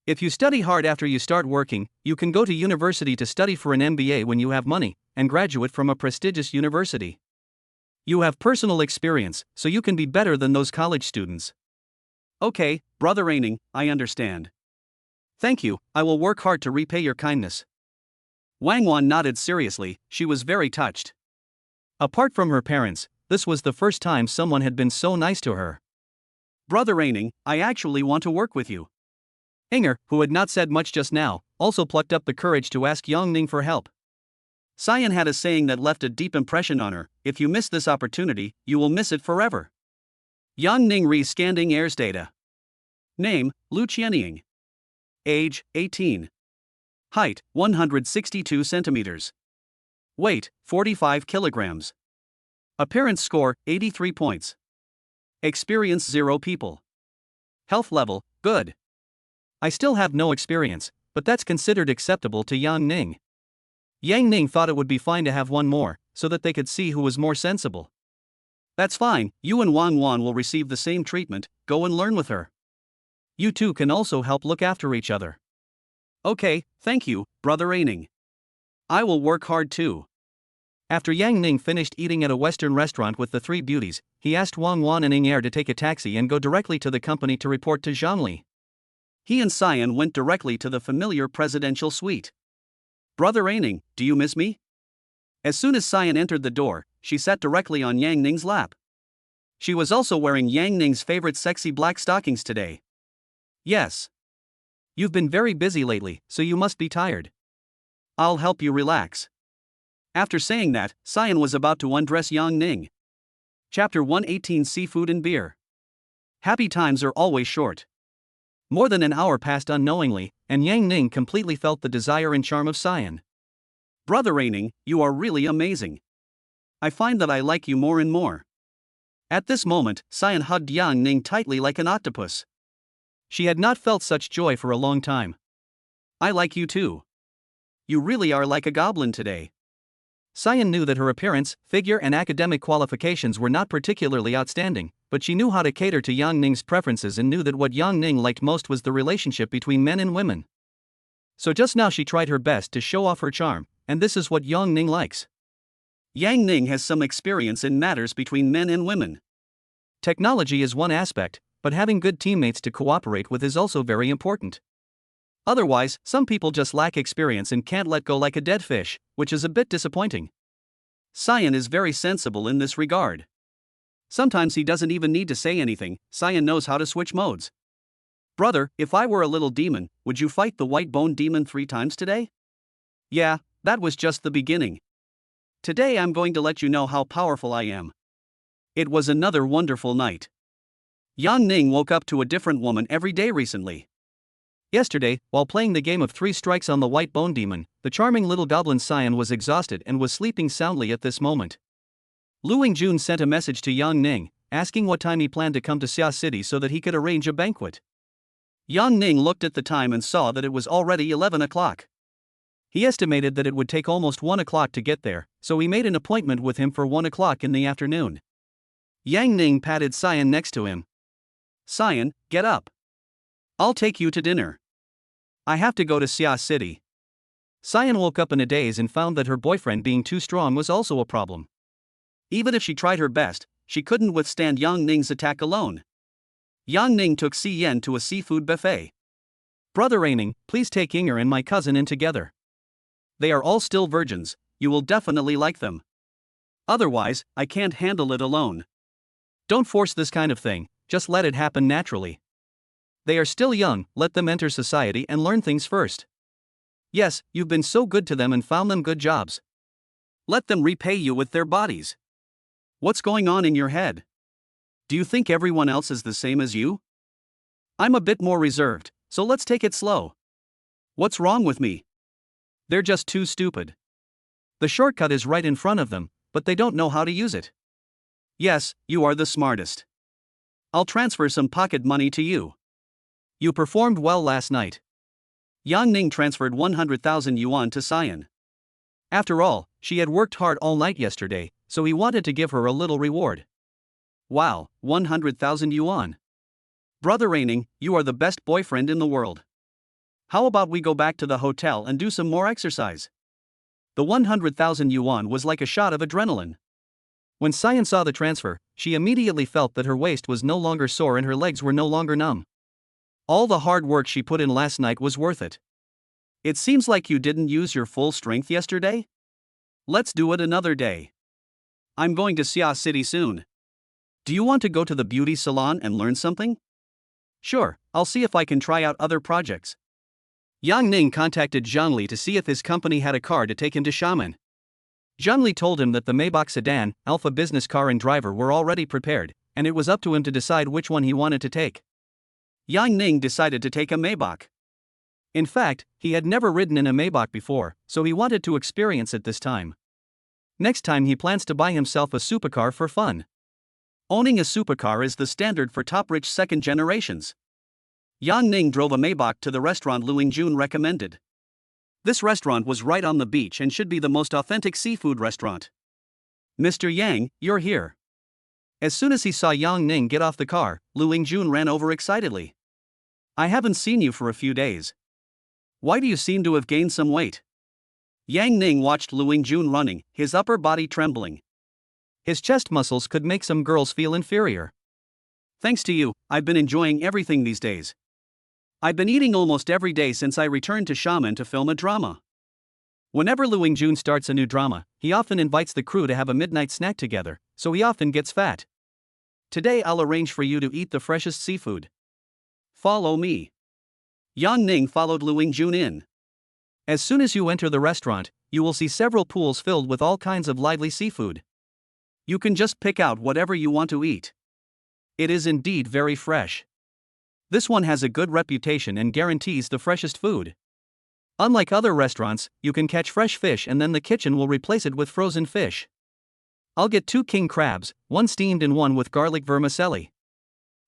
If you study hard after you start working, you can go to university to study for an MBA when you have money, and graduate from a prestigious university. You have personal experience, so you can be better than those college students. Okay, Brother Aining, I understand. Thank you, I will work hard to repay your kindness. Wang Wan nodded seriously, she was very touched. Apart from her parents, this was the first time someone had been so nice to her. Brother Aining, I actually want to work with you. Inger, who had not said much just now, also plucked up the courage to ask Yang Ning for help. Cyan had a saying that left a deep impression on her: if you miss this opportunity, you will miss it forever. Yang Ning re-scanning heirs data. Name, Lu Qianying. Age, 18. Height, 162 centimeters. Weight, 45 kilograms. Appearance score, 83 points. Experience 0 people. Health level, good. I still have no experience, but that's considered acceptable to Yang Ning. Yang Ning thought it would be fine to have one more, so that they could see who was more sensible. That's fine, you and Wang Wan will receive the same treatment, go and learn with her. You two can also help look after each other. Okay, thank you, Brother Aining. I will work hard too. After Yang Ning finished eating at a Western restaurant with the 3 beauties, he asked Wang Wan and Inger to take a taxi and go directly to the company to report to Zhangli. He and Cyan went directly to the familiar presidential suite. Brother Aining, do you miss me? As soon as Cyan entered the door, she sat directly on Yang Ning's lap. She was also wearing Yang Ning's favorite sexy black stockings today. Yes. You've been very busy lately, so you must be tired. I'll help you relax. After saying that, Cyan was about to undress Yang Ning. Chapter 118: Seafood and Beer. Happy times are always short. More than an hour passed unknowingly, and Yang Ning completely felt the desire and charm of Cyan. Brother Raining, you are really amazing. I find that I like you more and more. At this moment, Cyan hugged Yang Ning tightly like an octopus. She had not felt such joy for a long time. I like you too. You really are like a goblin today. Cyan knew that her appearance, figure and academic qualifications were not particularly outstanding, but she knew how to cater to Yang Ning's preferences and knew that what Yang Ning liked most was the relationship between men and women. So just now she tried her best to show off her charm, and this is what Yang Ning likes. Yang Ning has some experience in matters between men and women. Technology is one aspect, but having good teammates to cooperate with is also very important. Otherwise, some people just lack experience and can't let go like a dead fish, which is a bit disappointing. Cyan is very sensible in this regard. Sometimes he doesn't even need to say anything, Cyan knows how to switch modes. Brother, if I were a little demon, would you fight the white bone demon 3 times today? Yeah, that was just the beginning. Today I'm going to let you know how powerful I am. It was another wonderful night. Yang Ning woke up to a different woman every day recently. Yesterday, while playing the game of 3 strikes on the white bone demon, the charming little goblin Cyan was exhausted and was sleeping soundly at this moment. Lu Wingjun sent a message to Yang Ning, asking what time he planned to come to Xia City so that he could arrange a banquet. Yang Ning looked at the time and saw that it was already 11 o'clock. He estimated that it would take almost 1 o'clock to get there, so he made an appointment with him for 1 o'clock in the afternoon. Yang Ning patted Cyan next to him. Cyan, get up. I'll take you to dinner. I have to go to Xia City. Cyan woke up in a daze and found that her boyfriend being too strong was also a problem. Even if she tried her best, she couldn't withstand Yang Ning's attack alone. Yang Ning took Si Yen to a seafood buffet. Brother Raining, please take Inger and my cousin in together. They are all still virgins, you will definitely like them. Otherwise, I can't handle it alone. Don't force this kind of thing, just let it happen naturally. They are still young, let them enter society and learn things first. Yes, you've been so good to them and found them good jobs. Let them repay you with their bodies. What's going on in your head? Do you think everyone else is the same as you? I'm a bit more reserved, so let's take it slow. What's wrong with me? They're just too stupid. The shortcut is right in front of them, but they don't know how to use it. Yes, you are the smartest. I'll transfer some pocket money to you. You performed well last night. Yang Ning transferred 100,000 yuan to Cyan. After all, she had worked hard all night yesterday, so he wanted to give her a little reward. Wow, 100,000 yuan. Brother Raining, you are the best boyfriend in the world. How about we go back to the hotel and do some more exercise? The 100,000 yuan was like a shot of adrenaline. When Cyan saw the transfer, she immediately felt that her waist was no longer sore and her legs were no longer numb. All the hard work she put in last night was worth it. It seems like you didn't use your full strength yesterday? Let's do it another day. I'm going to Xia City soon. Do you want to go to the beauty salon and learn something? Sure, I'll see if I can try out other projects. Yang Ning contacted Zhang Li to see if his company had a car to take him to Xiamen. Zhang Li told him that the Maybach sedan, Alpha business car and driver were already prepared, and it was up to him to decide which one he wanted to take. Yang Ning decided to take a Maybach. In fact, he had never ridden in a Maybach before, so he wanted to experience it this time. Next time he plans to buy himself a supercar for fun. Owning a supercar is the standard for top-rich second generations. Yang Ning drove a Maybach to the restaurant Lu Wingjun recommended. This restaurant was right on the beach and should be the most authentic seafood restaurant. Mr. Yang, you're here. As soon as he saw Yang Ning get off the car, Lu Wingjun ran over excitedly. I haven't seen you for a few days. Why do you seem to have gained some weight? Yang Ning watched Lu Wingjun running, his upper body trembling. His chest muscles could make some girls feel inferior. Thanks to you, I've been enjoying everything these days. I've been eating almost every day since I returned to Xiamen to film a drama. Whenever Lu Wingjun starts a new drama, he often invites the crew to have a midnight snack together, so he often gets fat. Today I'll arrange for you to eat the freshest seafood. Follow me. Yang Ning followed Lu Wingjun in. As soon as you enter the restaurant, you will see several pools filled with all kinds of lively seafood. You can just pick out whatever you want to eat. It is indeed very fresh. This one has a good reputation and guarantees the freshest food. Unlike other restaurants, you can catch fresh fish and then the kitchen will replace it with frozen fish. I'll get 2 king crabs, one steamed and one with garlic vermicelli.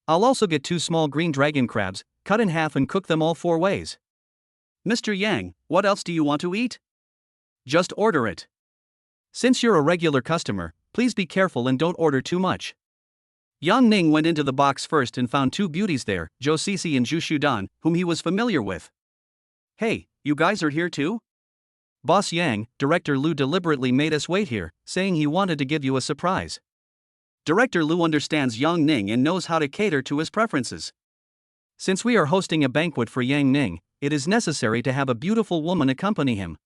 I'll also get 2 small green dragon crabs, cut in half and cook them all 4 ways. Mr. Yang, what else do you want to eat? Just order it. Since you're a regular customer, please be careful and don't order too much. Yang Ning went into the box first and found 2 beauties there, Zhou Cixi and Zhu Shudan, whom he was familiar with. Hey, you guys are here too? Boss Yang, Director Lu deliberately made us wait here, saying he wanted to give you a surprise. Director Lu understands Yang Ning and knows how to cater to his preferences. Since we are hosting a banquet for Yang Ning, it is necessary to have a beautiful woman accompany him.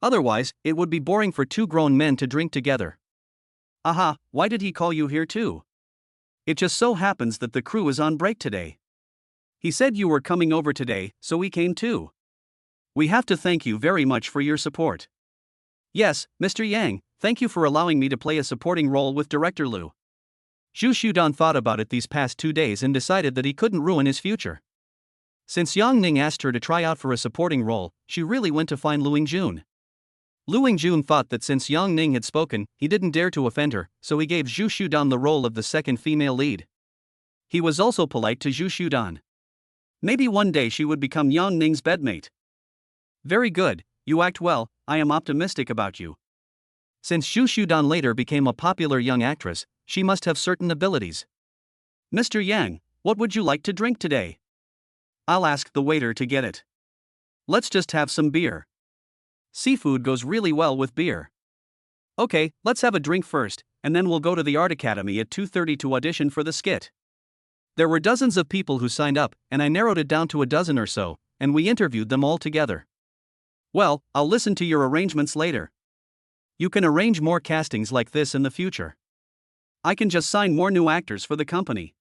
Otherwise, it would be boring for 2 grown men to drink together. Aha, why did he call you here too? It just so happens that the crew is on break today. He said you were coming over today, so we came too. We have to thank you very much for your support. Yes, Mr. Yang, thank you for allowing me to play a supporting role with Director Lu. Zhu Shudan thought about it these past 2 days and decided that he couldn't ruin his future. Since Yang Ning asked her to try out for a supporting role, she really went to find Lu Yingjun. Lu Yingjun thought that since Yang Ning had spoken, he didn't dare to offend her, so he gave Zhu Shudan the role of the second female lead. He was also polite to Zhu Shudan. Maybe one day she would become Yang Ning's bedmate. Very good, you act well, I am optimistic about you. Since Zhu Shudan later became a popular young actress, she must have certain abilities. Mr. Yang, what would you like to drink today? I'll ask the waiter to get it. Let's just have some beer. Seafood goes really well with beer. Okay, let's have a drink first, and then we'll go to the Art Academy at 2:30 to audition for the skit. There were dozens of people who signed up, and I narrowed it down to a dozen or so, and we interviewed them all together. Well, I'll listen to your arrangements later. You can arrange more castings like this in the future. I can just sign more new actors for the company.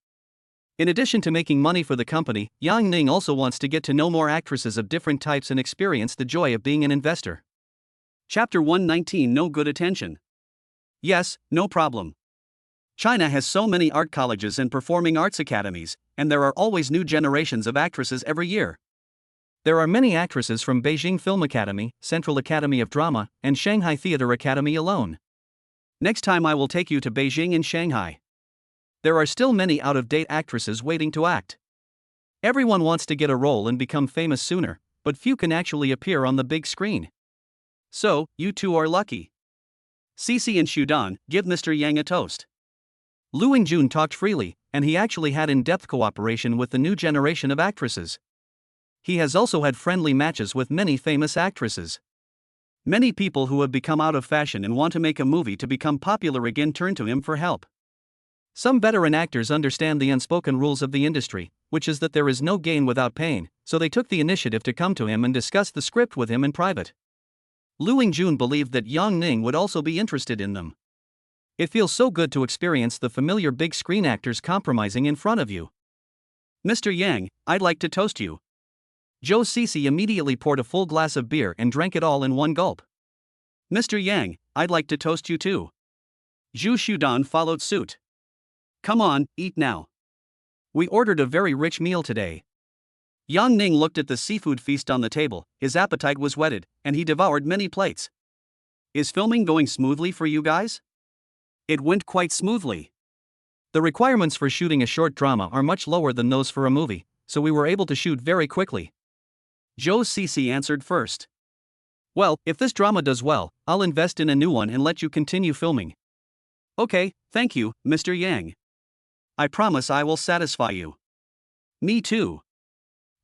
In addition to making money for the company, Yang Ning also wants to get to know more actresses of different types and experience the joy of being an investor. Chapter 119 No Good Attention. Yes, no problem. China has so many art colleges and performing arts academies, and there are always new generations of actresses every year. There are many actresses from Beijing Film Academy, Central Academy of Drama, and Shanghai Theatre Academy alone. Next time I will take you to Beijing and Shanghai. There are still many out-of-date actresses waiting to act. Everyone wants to get a role and become famous sooner, but few can actually appear on the big screen. So, you two are lucky. Cixi and Shudan, give Mr. Yang a toast. Lu Yingjun talked freely, and he actually had in-depth cooperation with the new generation of actresses. He has also had friendly matches with many famous actresses. Many people who have become out of fashion and want to make a movie to become popular again turn to him for help. Some veteran actors understand the unspoken rules of the industry, which is that there is no gain without pain, so they took the initiative to come to him and discuss the script with him in private. Lu Yingjun believed that Yang Ning would also be interested in them. It feels so good to experience the familiar big screen actors compromising in front of you. Mr. Yang, I'd like to toast you. Zhou Cixi immediately poured a full glass of beer and drank it all in one gulp. Mr. Yang, I'd like to toast you too. Zhu Shudan followed suit. Come on, eat now. We ordered a very rich meal today. Yang Ning looked at the seafood feast on the table, his appetite was whetted, and he devoured many plates. Is filming going smoothly for you guys? It went quite smoothly. The requirements for shooting a short drama are much lower than those for a movie, so we were able to shoot very quickly. Zhou Cixi answered first. Well, if this drama does well, I'll invest in a new one and let you continue filming. Okay, thank you, Mr. Yang. I promise I will satisfy you. Me too.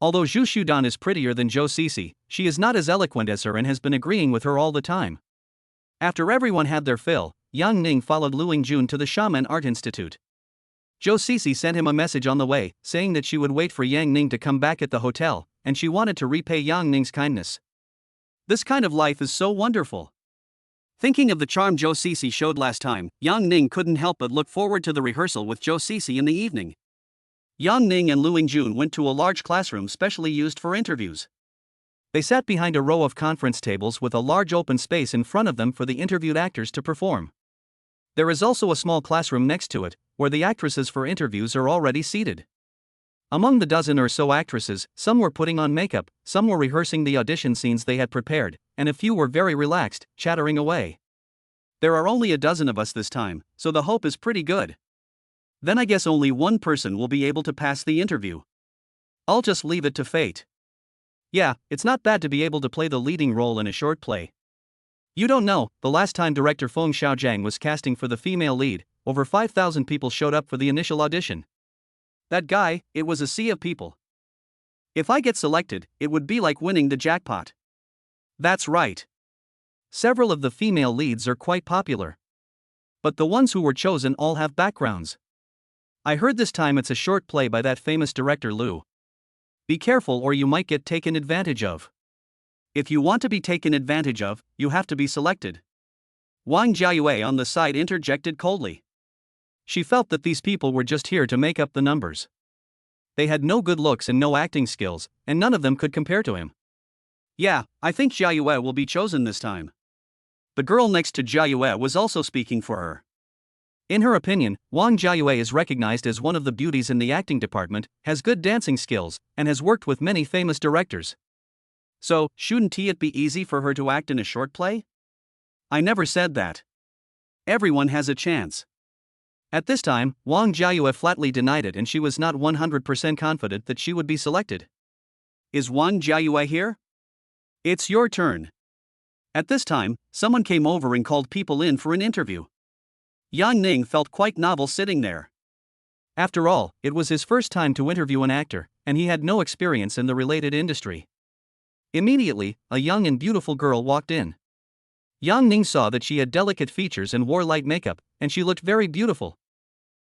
Although Zhu Shudan is prettier than Zhou Cixi, she is not as eloquent as her and has been agreeing with her all the time. After everyone had their fill, Yang Ning followed Lu Yingjun to the Shaman Art Institute. Zhou Cixi sent him a message on the way, saying that she would wait for Yang Ning to come back at the hotel, and she wanted to repay Yang Ning's kindness. This kind of life is so wonderful. Thinking of the charm Zhou Cixi showed last time, Yang Ning couldn't help but look forward to the rehearsal with Zhou Cixi in the evening. Yang Ning and Lu Yingjun went to a large classroom specially used for interviews. They sat behind a row of conference tables with a large open space in front of them for the interviewed actors to perform. There is also a small classroom next to it, where the actresses for interviews are already seated. Among the dozen or so actresses, some were putting on makeup, some were rehearsing the audition scenes they had prepared, and a few were very relaxed, chattering away. There are only a dozen of us this time, so the hope is pretty good. Then I guess only one person will be able to pass the interview. I'll just leave it to fate. Yeah, it's not bad to be able to play the leading role in a short play. You don't know, the last time director Feng Xiaojiang was casting for the female lead, over 5,000 people showed up for the initial audition. That guy, it was a sea of people. If I get selected, it would be like winning the jackpot. That's right. Several of the female leads are quite popular. But the ones who were chosen all have backgrounds. I heard this time it's a short play by that famous director Liu. Be careful or you might get taken advantage of. If you want to be taken advantage of, you have to be selected. Wang Jiayue on the side interjected coldly. She felt that these people were just here to make up the numbers. They had no good looks and no acting skills, and none of them could compare to him. Yeah, I think Jiayue will be chosen this time. The girl next to Jiayue was also speaking for her. In her opinion, Wang Jiayue is recognized as one of the beauties in the acting department, has good dancing skills, and has worked with many famous directors. So, shouldn't it be easy for her to act in a short play? I never said that. Everyone has a chance. At this time, Wang Jiayue flatly denied it and she was not 100% confident that she would be selected. Is Wang Jiayue here? It's your turn. At this time, someone came over and called people in for an interview. Yang Ning felt quite novel sitting there. After all, it was his first time to interview an actor, and he had no experience in the related industry. Immediately, a young and beautiful girl walked in. Yang Ning saw that she had delicate features and wore light makeup, and she looked very beautiful.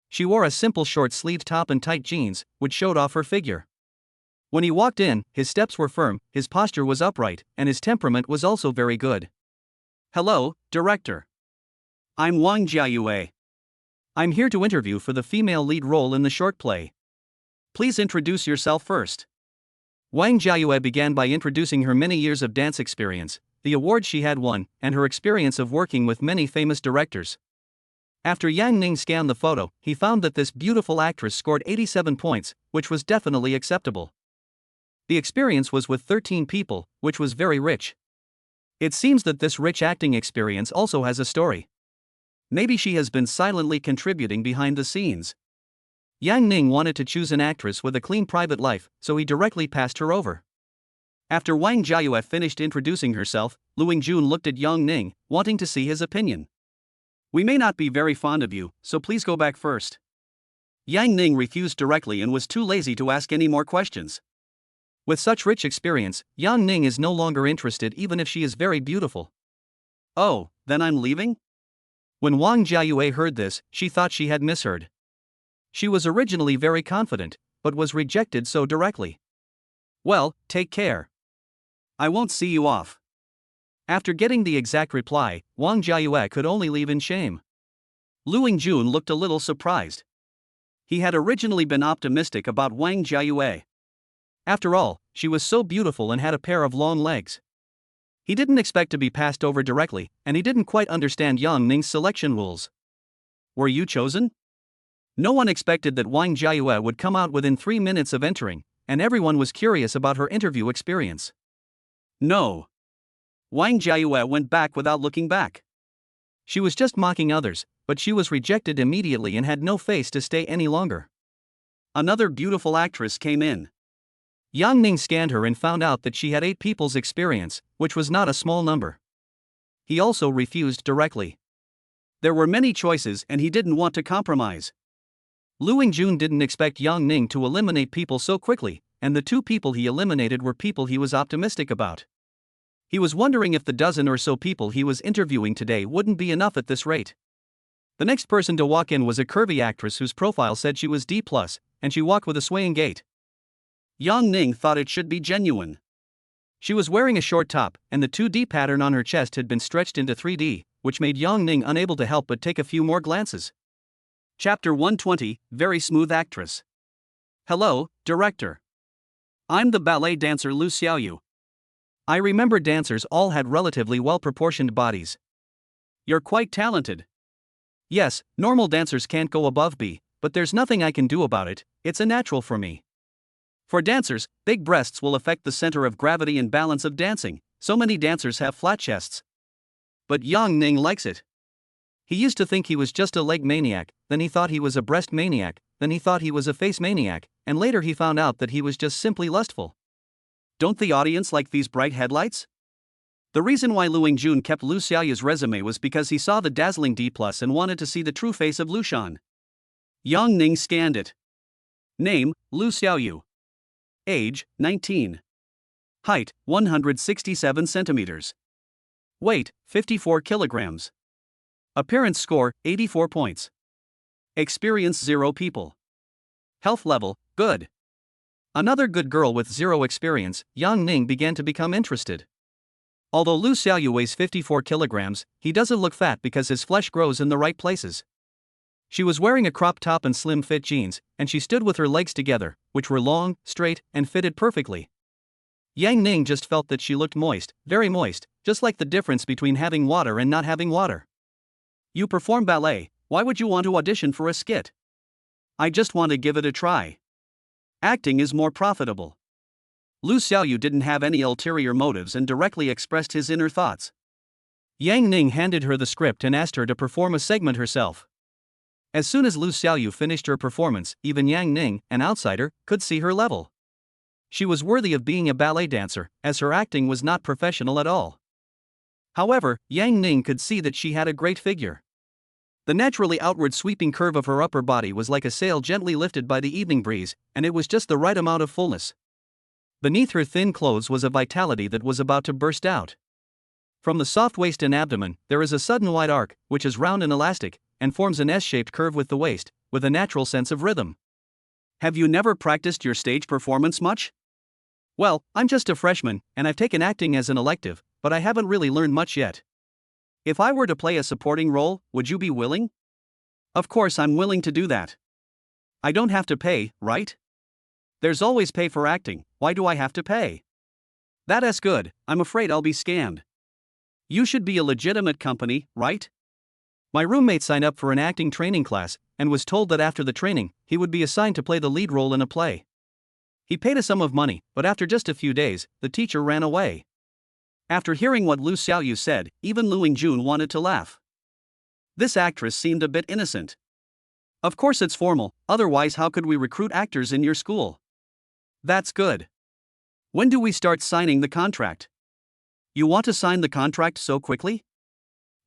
She wore a simple short-sleeved top and tight jeans, which showed off her figure. When he walked in, his steps were firm, his posture was upright, and his temperament was also very good. Hello, director. I'm Wang Jiayue. I'm here to interview for the female lead role in the short play. Please introduce yourself first. Wang Jiayue began by introducing her many years of dance experience, the awards she had won, and her experience of working with many famous directors. After Yang Ning scanned the photo, he found that this beautiful actress scored 87 points, which was definitely acceptable. The experience was with 13 people, which was very rich. It seems that this rich acting experience also has a story. Maybe she has been silently contributing behind the scenes. Yang Ning wanted to choose an actress with a clean private life, so he directly passed her over. After Wang Jiayue finished introducing herself, Lu Yingjun looked at Yang Ning, wanting to see his opinion. We may not be very fond of you, so please go back first. Yang Ning refused directly and was too lazy to ask any more questions. With such rich experience, Yang Ning is no longer interested even if she is very beautiful. Oh, then I'm leaving? When Wang Jiayue heard this, she thought she had misheard. She was originally very confident, but was rejected so directly. Well, take care. I won't see you off. After getting the exact reply, Wang Jiayue could only leave in shame. Lu Yingjun looked a little surprised. He had originally been optimistic about Wang Jiayue. After all, she was so beautiful and had a pair of long legs. He didn't expect to be passed over directly, and he didn't quite understand Yang Ning's selection rules. Were you chosen? No one expected that Wang Jiayue would come out within 3 minutes of entering, and everyone was curious about her interview experience. No. Wang Jiayue went back without looking back. She was just mocking others, but she was rejected immediately and had no face to stay any longer. Another beautiful actress came in. Yang Ning scanned her and found out that she had 8 people's experience, which was not a small number. He also refused directly. There were many choices and he didn't want to compromise. Lu Yingjun didn't expect Yang Ning to eliminate people so quickly, and the 2 people he eliminated were people he was optimistic about. He was wondering if the dozen or so people he was interviewing today wouldn't be enough at this rate. The next person to walk in was a curvy actress whose profile said she was D+, and she walked with a swaying gait. Yang Ning thought it should be genuine. She was wearing a short top, and the 2D pattern on her chest had been stretched into 3D, which made Yang Ning unable to help but take a few more glances. Chapter 120, Very Smooth Actress. Hello, Director. I'm the ballet dancer Lu Xiaoyu. I remember dancers all had relatively well-proportioned bodies. You're quite talented. Yes, normal dancers can't go above B, but there's nothing I can do about it, it's a natural for me. For dancers, big breasts will affect the center of gravity and balance of dancing, so many dancers have flat chests. But Yang Ning likes it. He used to think he was just a leg maniac, then he thought he was a breast maniac, then he thought he was a face maniac, and later he found out that he was just simply lustful. Don't the audience like these bright headlights? The reason why Lu Yingjun kept Lu Xiaoyu's resume was because he saw the dazzling D+ and wanted to see the true face of Lu Shan. Yang Ning scanned it. Name, Lu Xiaoyu. Age, 19. Height, 167 centimeters. Weight, 54 kilograms. Appearance score, 84 points. Experience 0 people. Health level, good. Another good girl with 0 experience, Yang Ning began to become interested. Although Lu Xiaoyu weighs 54 kilograms, he doesn't look fat because his flesh grows in the right places. She was wearing a crop top and slim fit jeans, and she stood with her legs together, which were long, straight, and fitted perfectly. Yang Ning just felt that she looked moist, very moist, just like the difference between having water and not having water. You perform ballet, why would you want to audition for a skit? I just want to give it a try. Acting is more profitable. Lu Xiaoyu didn't have any ulterior motives and directly expressed his inner thoughts. Yang Ning handed her the script and asked her to perform a segment herself. As soon as Lu Xiaoyu finished her performance, even Yang Ning, an outsider, could see her level. She was worthy of being a ballet dancer, as her acting was not professional at all. However, Yang Ning could see that she had a great figure. The naturally outward sweeping curve of her upper body was like a sail gently lifted by the evening breeze, and it was just the right amount of fullness. Beneath her thin clothes was a vitality that was about to burst out. From the soft waist and abdomen, there is a sudden wide arc, which is round and elastic, and forms an S-shaped curve with the waist, with a natural sense of rhythm. Have you never practiced your stage performance much? Well, I'm just a freshman, and I've taken acting as an elective, but I haven't really learned much yet. If I were to play a supporting role, would you be willing? Of course I'm willing to do that. I don't have to pay, right? There's always pay for acting, why do I have to pay? That's good, I'm afraid I'll be scammed. You should be a legitimate company, right? My roommate signed up for an acting training class, and was told that after the training, he would be assigned to play the lead role in a play. He paid a sum of money, but after just a few days, the teacher ran away. After hearing what Lu Xiaoyu said, even Lu Yingjun wanted to laugh. This actress seemed a bit innocent. Of course it's formal, otherwise how could we recruit actors in your school? That's good. When do we start signing the contract? You want to sign the contract so quickly?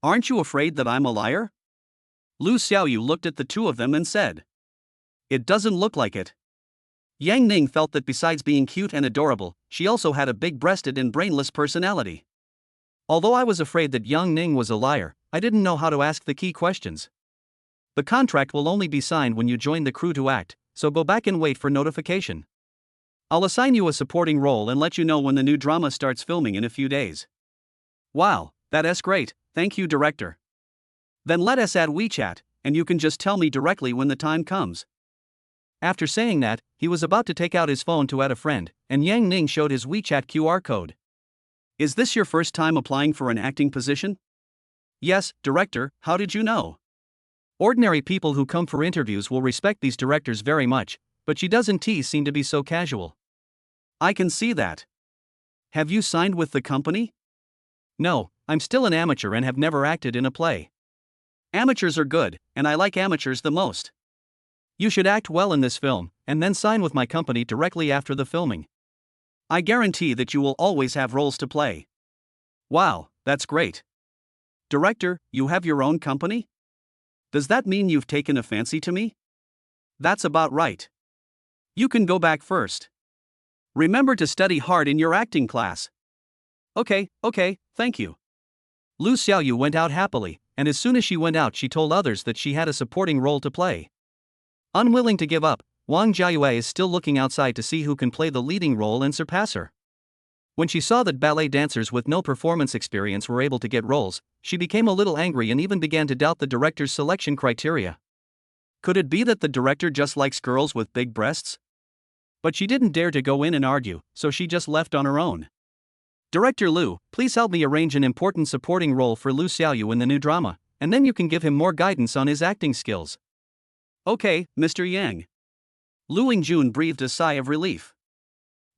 Aren't you afraid that I'm a liar? Lu Xiaoyu looked at the two of them and said. It doesn't look like it. Yang Ning felt that besides being cute and adorable, she also had a big-breasted and brainless personality. Although I was afraid that Yang Ning was a liar, I didn't know how to ask the key questions. The contract will only be signed when you join the crew to act, so go back and wait for notification. I'll assign you a supporting role and let you know when the new drama starts filming in a few days. Wow, that's great, thank you director. Then let us add WeChat, and you can just tell me directly when the time comes. After saying that, he was about to take out his phone to add a friend, and Yang Ning showed his WeChat QR code. Is this your first time applying for an acting position? Yes, director, how did you know? Ordinary people who come for interviews will respect these directors very much, but she doesn't seem to be so casual. I can see that. Have you signed with the company? No, I'm still an amateur and have never acted in a play. Amateurs are good, and I like amateurs the most. You should act well in this film, and then sign with my company directly after the filming. I guarantee that you will always have roles to play. Wow, that's great. Director, you have your own company? Does that mean you've taken a fancy to me? That's about right. You can go back first. Remember to study hard in your acting class. Okay, thank you. Lu Xiaoyu went out happily, and as soon as she went out she told others that she had a supporting role to play. Unwilling to give up, Wang Jiayue is still looking outside to see who can play the leading role and surpass her. When she saw that ballet dancers with no performance experience were able to get roles, she became a little angry and even began to doubt the director's selection criteria. Could it be that the director just likes girls with big breasts? But she didn't dare to go in and argue, so she just left on her own. Director Lu, please help me arrange an important supporting role for Lu Xiaoyu in the new drama, and then you can give him more guidance on his acting skills. Okay, Mr. Yang. Lu Yingjun breathed a sigh of relief.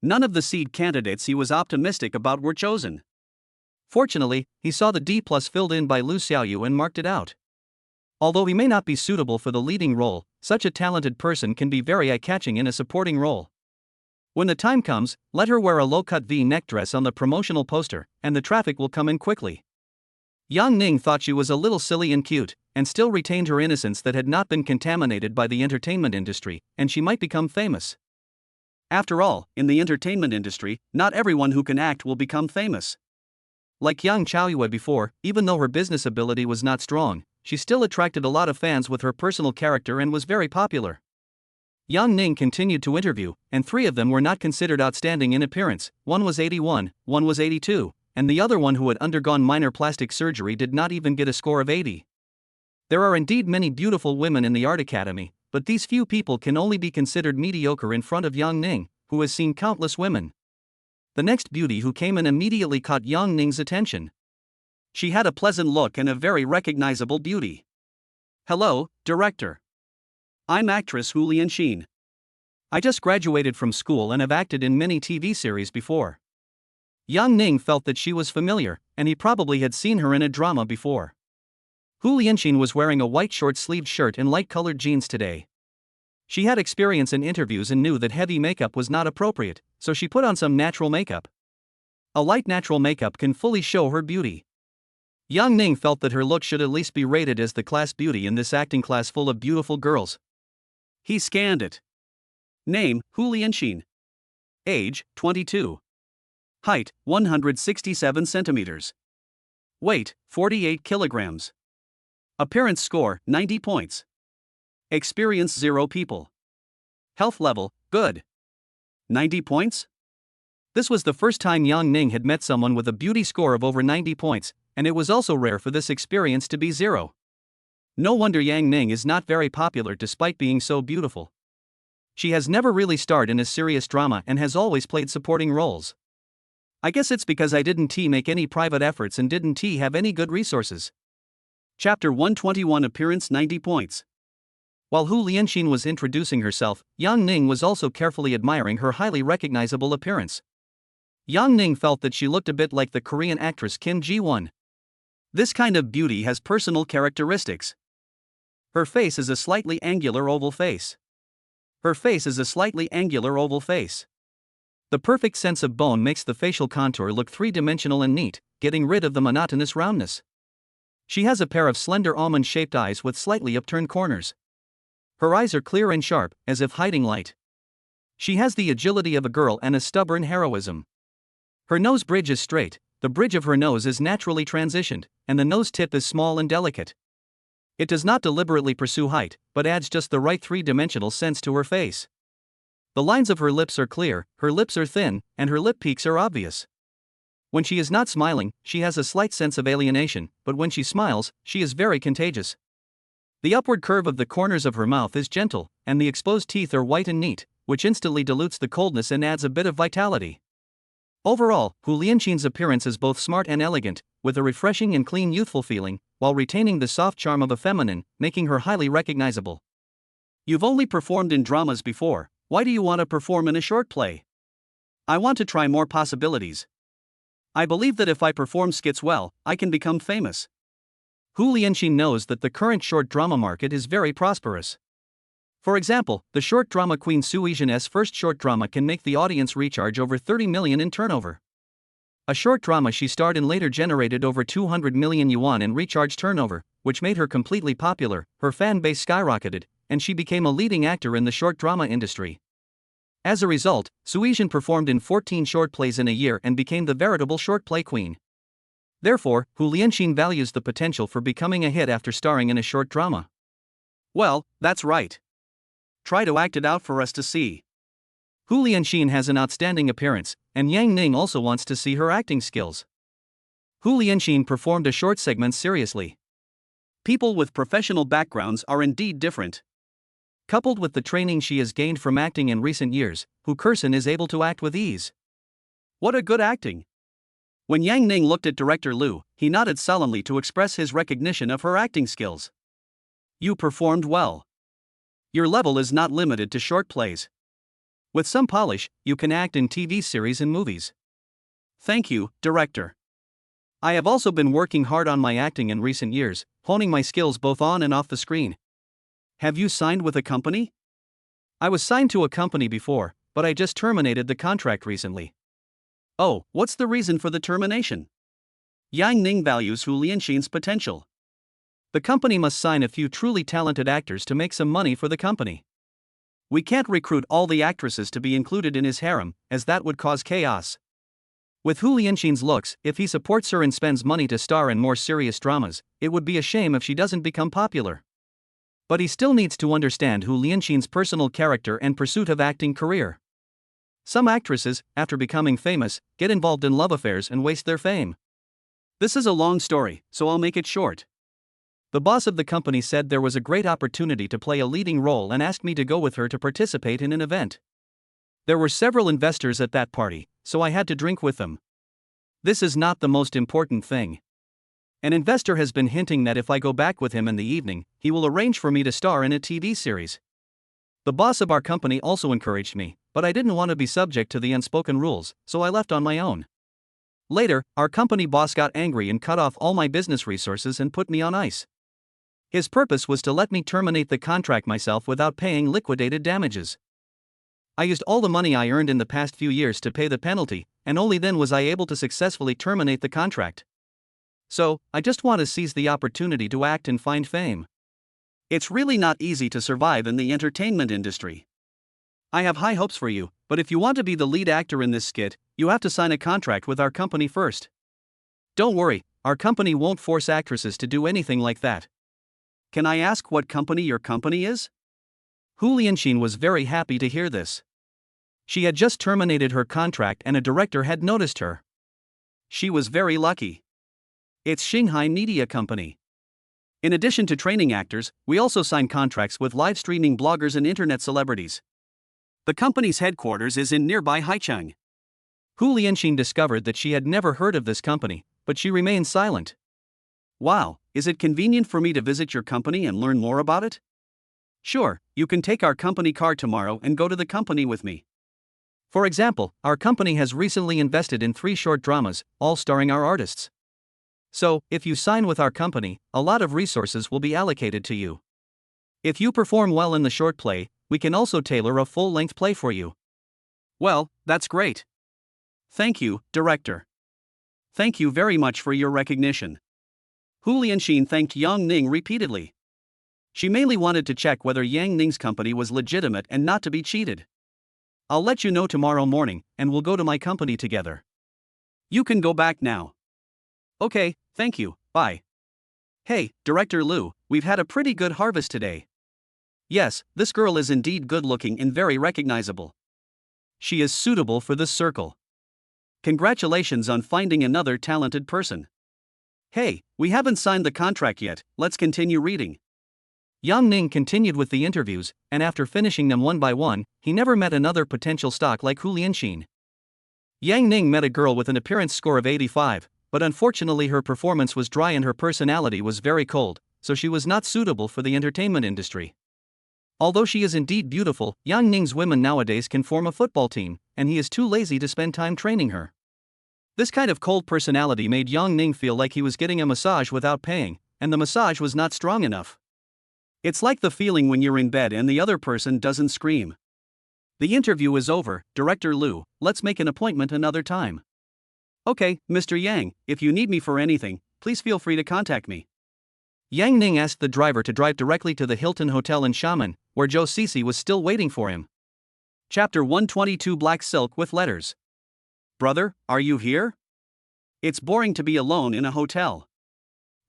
None of the seed candidates he was optimistic about were chosen. Fortunately, he saw the D+ filled in by Lu Xiaoyu and marked it out. Although he may not be suitable for the leading role, such a talented person can be very eye-catching in a supporting role. When the time comes, let her wear a low-cut V-neck dress on the promotional poster, and the traffic will come in quickly. Yang Ning thought she was a little silly and cute, and still retained her innocence that had not been contaminated by the entertainment industry, and she might become famous. After all, in the entertainment industry, not everyone who can act will become famous. Like Yang Chaoyue before, even though her business ability was not strong, she still attracted a lot of fans with her personal character and was very popular. Yang Ning continued to interview, and 3 of them were not considered outstanding in appearance. One was 81, one was 82, and the other one who had undergone minor plastic surgery did not even get a score of 80. There are indeed many beautiful women in the art academy, but these few people can only be considered mediocre in front of Yang Ning, who has seen countless women. The next beauty who came in immediately caught Yang Ning's attention. She had a pleasant look and a very recognizable beauty. Hello, director. I'm actress Hu Lianxin. I just graduated from school and have acted in many TV series before. Yang Ning felt that she was familiar, and he probably had seen her in a drama before. Hu Lianxin was wearing a white short-sleeved shirt and light-colored jeans today. She had experience in interviews and knew that heavy makeup was not appropriate, so she put on some natural makeup. A light natural makeup can fully show her beauty. Yang Ning felt that her look should at least be rated as the class beauty in this acting class full of beautiful girls. He scanned it. Name, Hu Lianxin. Age, 22. Height, 167 centimeters. Weight, 48 kilograms. Appearance score, 90 points. Experience 0 people. Health level, good. 90 points? This was the first time Yang Ning had met someone with a beauty score of over 90 points, and it was also rare for this experience to be 0. No wonder Yang Ning is not very popular despite being so beautiful. She has never really starred in a serious drama and has always played supporting roles. I guess it's because I didn't make any private efforts and didn't have any good resources. Chapter 121 Appearance 90 points. While Hu Lianxin was introducing herself, Yang Ning was also carefully admiring her highly recognizable appearance. Yang Ning felt that she looked a bit like the Korean actress Kim Ji-won. This kind of beauty has personal characteristics. Her face is a slightly angular oval face. Her face is a slightly angular oval face. The perfect sense of bone makes the facial contour look three-dimensional and neat, getting rid of the monotonous roundness. She has a pair of slender almond-shaped eyes with slightly upturned corners. Her eyes are clear and sharp, as if hiding light. She has the agility of a girl and a stubborn heroism. Her nose bridge is straight, the bridge of her nose is naturally transitioned, and the nose tip is small and delicate. It does not deliberately pursue height, but adds just the right three-dimensional sense to her face. The lines of her lips are clear, her lips are thin, and her lip peaks are obvious. When she is not smiling, she has a slight sense of alienation, but when she smiles, she is very contagious. The upward curve of the corners of her mouth is gentle, and the exposed teeth are white and neat, which instantly dilutes the coldness and adds a bit of vitality. Overall, Hu Lianxin's appearance is both smart and elegant, with a refreshing and clean youthful feeling, while retaining the soft charm of a feminine, making her highly recognizable. You've only performed in dramas before, why do you want to perform in a short play? I want to try more possibilities. I believe that if I perform skits well, I can become famous. Hu Lianxin knows that the current short drama market is very prosperous. For example, the short drama queen Su Yizhen's first short drama can make the audience recharge over 30 million in turnover. A short drama she starred in later generated over 200 million yuan in recharge turnover, which made her completely popular, her fan base skyrocketed, and she became a leading actor in the short drama industry. As a result, Su Yizhen performed in 14 short plays in a year and became the veritable short play queen. Therefore, Hu Lianxin values the potential for becoming a hit after starring in a short drama. Well, that's right. Try to act it out for us to see. Hu Lianxin has an outstanding appearance, and Yang Ning also wants to see her acting skills. Hu Lianxin performed a short segment seriously. People with professional backgrounds are indeed different. Coupled with the training she has gained from acting in recent years, Hu Kersen is able to act with ease. What a good acting! When Yang Ning looked at Director Liu, he nodded sullenly to express his recognition of her acting skills. You performed well. Your level is not limited to short plays. With some polish, you can act in TV series and movies. Thank you, Director. I have also been working hard on my acting in recent years, honing my skills both on and off the screen. Have you signed with a company? I was signed to a company before, but I just terminated the contract recently. Oh, what's the reason for the termination? Yang Ning values Hu Lianxin's potential. The company must sign a few truly talented actors to make some money for the company. We can't recruit all the actresses to be included in his harem, as that would cause chaos. With Hu Lianxin's looks, if he supports her and spends money to star in more serious dramas, it would be a shame if she doesn't become popular. But he still needs to understand Hu Lianxin's personal character and pursuit of acting career. Some actresses, after becoming famous, get involved in love affairs and waste their fame. This is a long story, so I'll make it short. The boss of the company said there was a great opportunity to play a leading role and asked me to go with her to participate in an event. There were several investors at that party, so I had to drink with them. This is not the most important thing. An investor has been hinting that if I go back with him in the evening, he will arrange for me to star in a TV series. The boss of our company also encouraged me, but I didn't want to be subject to the unspoken rules, so I left on my own. Later, our company boss got angry and cut off all my business resources and put me on ice. His purpose was to let me terminate the contract myself without paying liquidated damages. I used all the money I earned in the past few years to pay the penalty, and only then was I able to successfully terminate the contract. So, I just want to seize the opportunity to act and find fame. It's really not easy to survive in the entertainment industry. I have high hopes for you, but if you want to be the lead actor in this skit, you have to sign a contract with our company first. Don't worry, our company won't force actresses to do anything like that. Can I ask what company your company is? Hu Lianxin was very happy to hear this. She had just terminated her contract and a director had noticed her. She was very lucky. It's Shanghai Media Company. In addition to training actors, we also sign contracts with live streaming bloggers and internet celebrities. The company's headquarters is in nearby Haicheng. Hu Lianxin discovered that she had never heard of this company, but she remained silent. Wow, is it convenient for me to visit your company and learn more about it? Sure, you can take our company car tomorrow and go to the company with me. For example, our company has recently invested in 3 short dramas, all starring our artists. So, if you sign with our company, a lot of resources will be allocated to you. If you perform well in the short play, we can also tailor a full-length play for you. Well, that's great. Thank you, Director. Thank you very much for your recognition. Hu Lianxin thanked Yang Ning repeatedly. She mainly wanted to check whether Yang Ning's company was legitimate and not to be cheated. I'll let you know tomorrow morning, and we'll go to my company together. You can go back now. Okay, thank you, bye. Hey, Director Liu, we've had a pretty good harvest today. Yes, this girl is indeed good-looking and very recognizable. She is suitable for this circle. Congratulations on finding another talented person. Hey, we haven't signed the contract yet, let's continue reading. Yang Ning continued with the interviews, and after finishing them one by one, he never met another potential stock like Hu Lianxin. Yang Ning met a girl with an appearance score of 85, but unfortunately her performance was dry and her personality was very cold, so she was not suitable for the entertainment industry. Although she is indeed beautiful, Yang Ning's women nowadays can form a football team, and he is too lazy to spend time training her. This kind of cold personality made Yang Ning feel like he was getting a massage without paying, and the massage was not strong enough. It's like the feeling when you're in bed and the other person doesn't scream. The interview is over, Director Liu, let's make an appointment another time. Okay, Mr. Yang, if you need me for anything, please feel free to contact me. Yang Ning asked the driver to drive directly to the Hilton Hotel in Xiamen, where Zhou Sisi was still waiting for him. Chapter 122 Black Silk with Letters. Brother, are you here? It's boring to be alone in a hotel.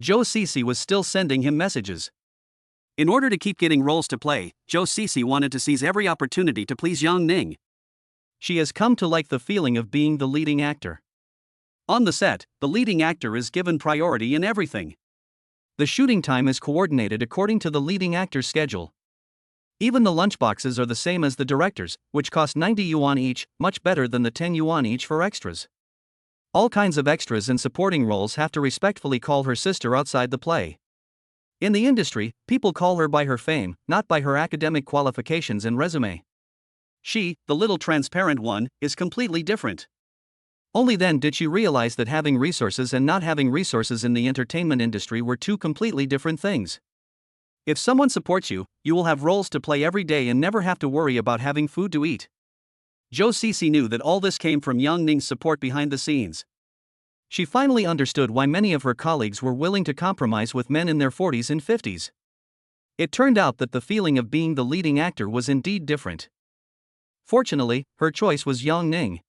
Zhou Sisi was still sending him messages. In order to keep getting roles to play, Zhou Sisi wanted to seize every opportunity to please Yang Ning. She has come to like the feeling of being the leading actor. On the set, the leading actor is given priority in everything. The shooting time is coordinated according to the leading actor's schedule. Even the lunchboxes are the same as the director's, which cost 90 yuan each, much better than the 10 yuan each for extras. All kinds of extras and supporting roles have to respectfully call her sister outside the play. In the industry, people call her by her fame, not by her academic qualifications and resume. She, the little transparent one, is completely different. Only then did she realize that having resources and not having resources in the entertainment industry were two completely different things. If someone supports you, you will have roles to play every day and never have to worry about having food to eat. Zhou Cixi knew that all this came from Yang Ning's support behind the scenes. She finally understood why many of her colleagues were willing to compromise with men in their 40s and 50s. It turned out that the feeling of being the leading actor was indeed different. Fortunately, her choice was Yang Ning.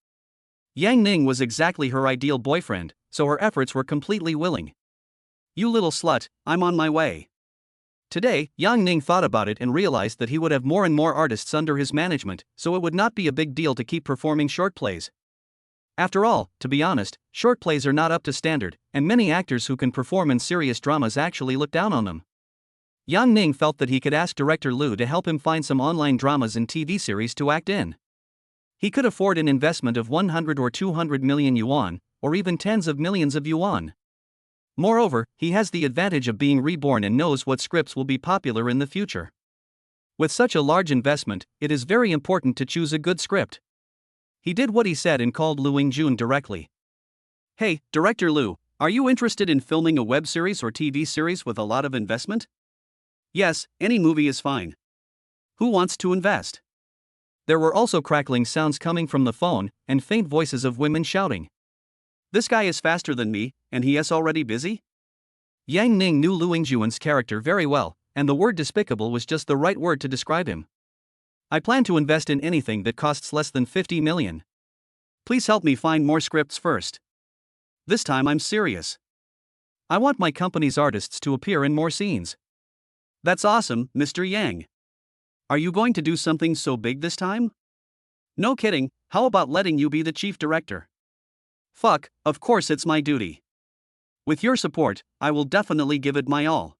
Yang Ning was exactly her ideal boyfriend, so her efforts were completely willing. You little slut, I'm on my way. Today, Yang Ning thought about it and realized that he would have more and more artists under his management, so it would not be a big deal to keep performing short plays. After all, to be honest, short plays are not up to standard, and many actors who can perform in serious dramas actually look down on them. Yang Ning felt that he could ask director Liu to help him find some online dramas and TV series to act in. He could afford an investment of 100 or 200 million yuan, or even tens of millions of yuan. Moreover, he has the advantage of being reborn and knows what scripts will be popular in the future. With such a large investment, it is very important to choose a good script. He did what he said and called Liu Yingjun directly. Hey, Director Liu, are you interested in filming a web series or TV series with a lot of investment? Yes, any movie is fine. Who wants to invest? There were also crackling sounds coming from the phone, and faint voices of women shouting. This guy is faster than me, and he is already busy? Yang Ning knew Liu Yingjun's character very well, and the word despicable was just the right word to describe him. I plan to invest in anything that costs less than 50 million. Please help me find more scripts first. This time I'm serious. I want my company's artists to appear in more scenes. That's awesome, Mr. Yang. Are you going to do something so big this time? No kidding, how about letting you be the chief director? Fuck, of course it's my duty. With your support, I will definitely give it my all.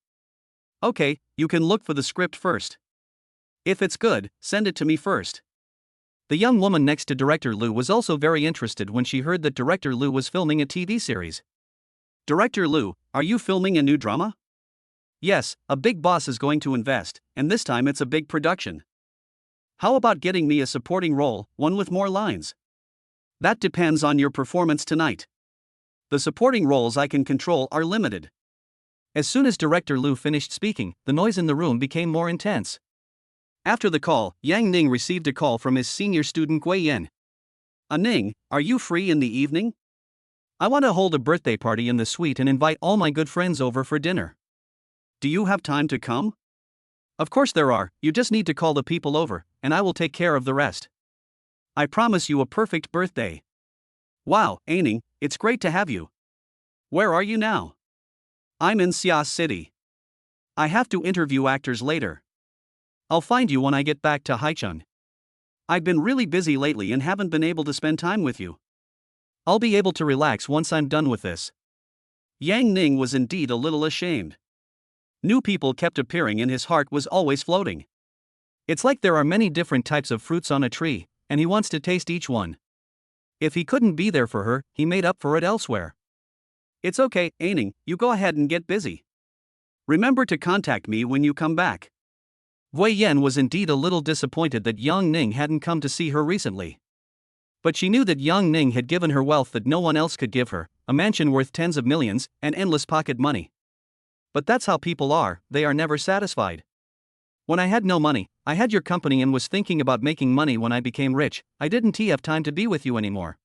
Okay, you can look for the script first. If it's good, send it to me first. The young woman next to Director Liu was also very interested when she heard that Director Liu was filming a TV series. Director Liu, are you filming a new drama? Yes, a big boss is going to invest, and this time it's a big production. How about getting me a supporting role, one with more lines? That depends on your performance tonight. The supporting roles I can control are limited. As soon as Director Liu finished speaking, the noise in the room became more intense. After the call, Yang Ning received a call from his senior student Gui Yan. Ning, are you free in the evening? I want to hold a birthday party in the suite and invite all my good friends over for dinner. Do you have time to come? Of course there are, you just need to call the people over, and I will take care of the rest. I promise you a perfect birthday. Wow, Ning, it's great to have you. Where are you now? I'm in Xia City. I have to interview actors later. I'll find you when I get back to Haicheng. I've been really busy lately and haven't been able to spend time with you. I'll be able to relax once I'm done with this. Yang Ning was indeed a little ashamed. New people kept appearing and his heart was always floating. It's like there are many different types of fruits on a tree, and he wants to taste each one. If he couldn't be there for her, he made up for it elsewhere. It's okay, Ning, you go ahead and get busy. Remember to contact me when you come back. Wei Yan was indeed a little disappointed that Yang Ning hadn't come to see her recently. But she knew that Yang Ning had given her wealth that no one else could give her, a mansion worth tens of millions, and endless pocket money. But that's how people are, they are never satisfied. When I had no money, I had your company and was thinking about making money when I became rich, I didn't have time to be with you anymore.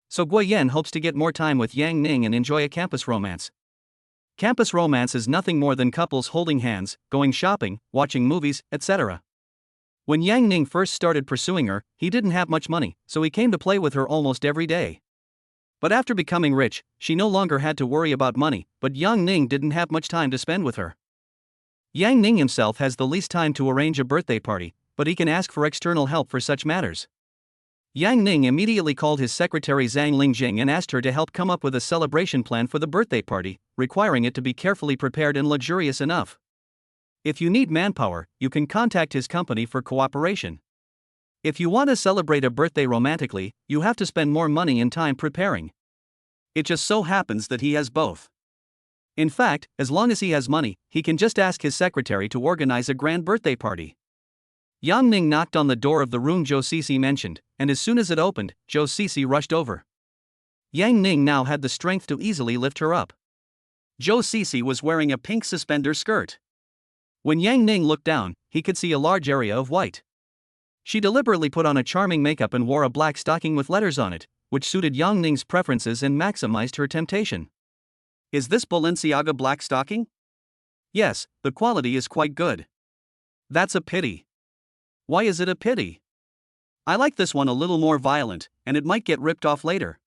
So Gui Yan hopes to get more time with Yang Ning and enjoy a campus romance. Campus romance is nothing more than couples holding hands, going shopping, watching movies, etc. When Yang Ning first started pursuing her, he didn't have much money, so he came to play with her almost every day. But after becoming rich, she no longer had to worry about money, but Yang Ning didn't have much time to spend with her. Yang Ning himself has the least time to arrange a birthday party, but he can ask for external help for such matters. Yang Ning immediately called his secretary Zhang Lingjing and asked her to help come up with a celebration plan for the birthday party, requiring it to be carefully prepared and luxurious enough. If you need manpower, you can contact his company for cooperation. If you want to celebrate a birthday romantically, you have to spend more money and time preparing. It just so happens that he has both. In fact, as long as he has money, he can just ask his secretary to organize a grand birthday party. Yang Ning knocked on the door of the room Zhou Cece mentioned, and as soon as it opened, Zhou Cece rushed over. Yang Ning now had the strength to easily lift her up. Zhou Cece was wearing a pink suspender skirt. When Yang Ning looked down, he could see a large area of white. She deliberately put on a charming makeup and wore a black stocking with letters on it, which suited Yang Ning's preferences and maximized her temptation. Is this Balenciaga black stocking? Yes, the quality is quite good. That's a pity. Why is it a pity? I like this one a little more violent, and it might get ripped off later.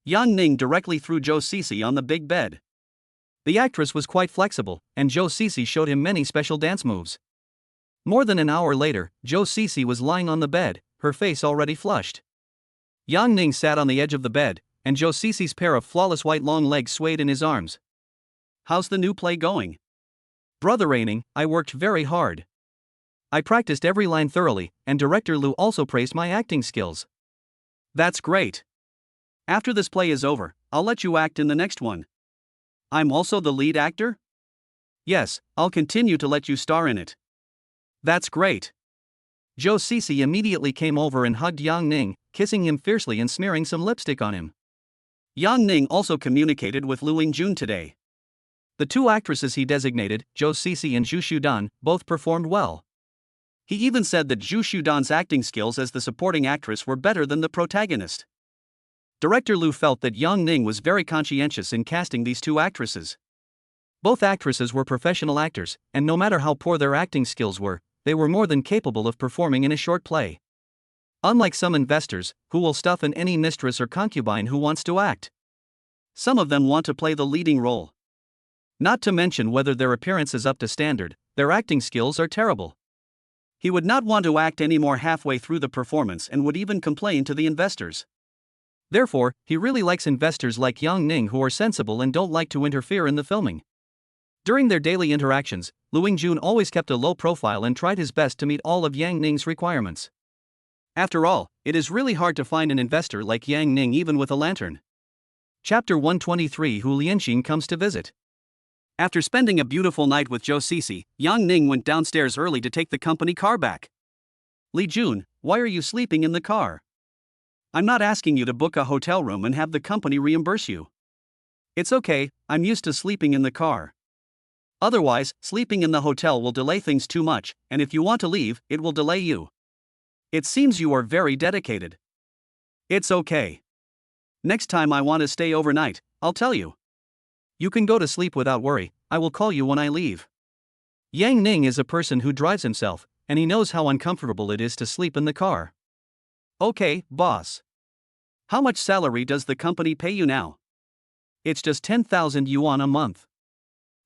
Yang Ning directly threw Zhou Cece on the big bed. The actress was quite flexible, and Zhou Cece showed him many special dance moves. More than an hour later, Zhou Cece was lying on the bed, her face already flushed. Yang Ning sat on the edge of the bed, and Zhou Cece's pair of flawless white long legs swayed in his arms. How's the new play going? Brother Aining, I worked very hard. I practiced every line thoroughly, and director Liu also praised my acting skills. That's great. After this play is over, I'll let you act in the next one. I'm also the lead actor? Yes, I'll continue to let you star in it. That's great. Zhou Cece immediately came over and hugged Yang Ning, kissing him fiercely and smearing some lipstick on him. Yang Ning also communicated with Lu Lingjun today. The two actresses he designated, Zhou Cece and Zhu Xudan, both performed well. He even said that Zhu Xudan's acting skills as the supporting actress were better than the protagonist. Director Liu felt that Yang Ning was very conscientious in casting these two actresses. Both actresses were professional actors, and no matter how poor their acting skills were, they were more than capable of performing in a short play. Unlike some investors, who will stuff in any mistress or concubine who wants to act. Some of them want to play the leading role. Not to mention whether their appearance is up to standard, their acting skills are terrible. He would not want to act anymore halfway through the performance and would even complain to the investors. Therefore, he really likes investors like Yang Ning who are sensible and don't like to interfere in the filming. During their daily interactions, Lu Lingjun always kept a low profile and tried his best to meet all of Yang Ning's requirements. After all, it is really hard to find an investor like Yang Ning even with a lantern. Chapter 123 Hu Lianxin comes to visit. After spending a beautiful night with Zhou Cece, Yang Ning went downstairs early to take the company car back. Li Jun, why are you sleeping in the car? I'm not asking you to book a hotel room and have the company reimburse you. It's okay, I'm used to sleeping in the car. Otherwise, sleeping in the hotel will delay things too much, and if you want to leave, it will delay you. It seems you are very dedicated. It's okay. Next time I want to stay overnight, I'll tell you. You can go to sleep without worry, I will call you when I leave. Yang Ning is a person who drives himself, and he knows how uncomfortable it is to sleep in the car. Okay, boss. How much salary does the company pay you now? It's just 10,000 yuan a month.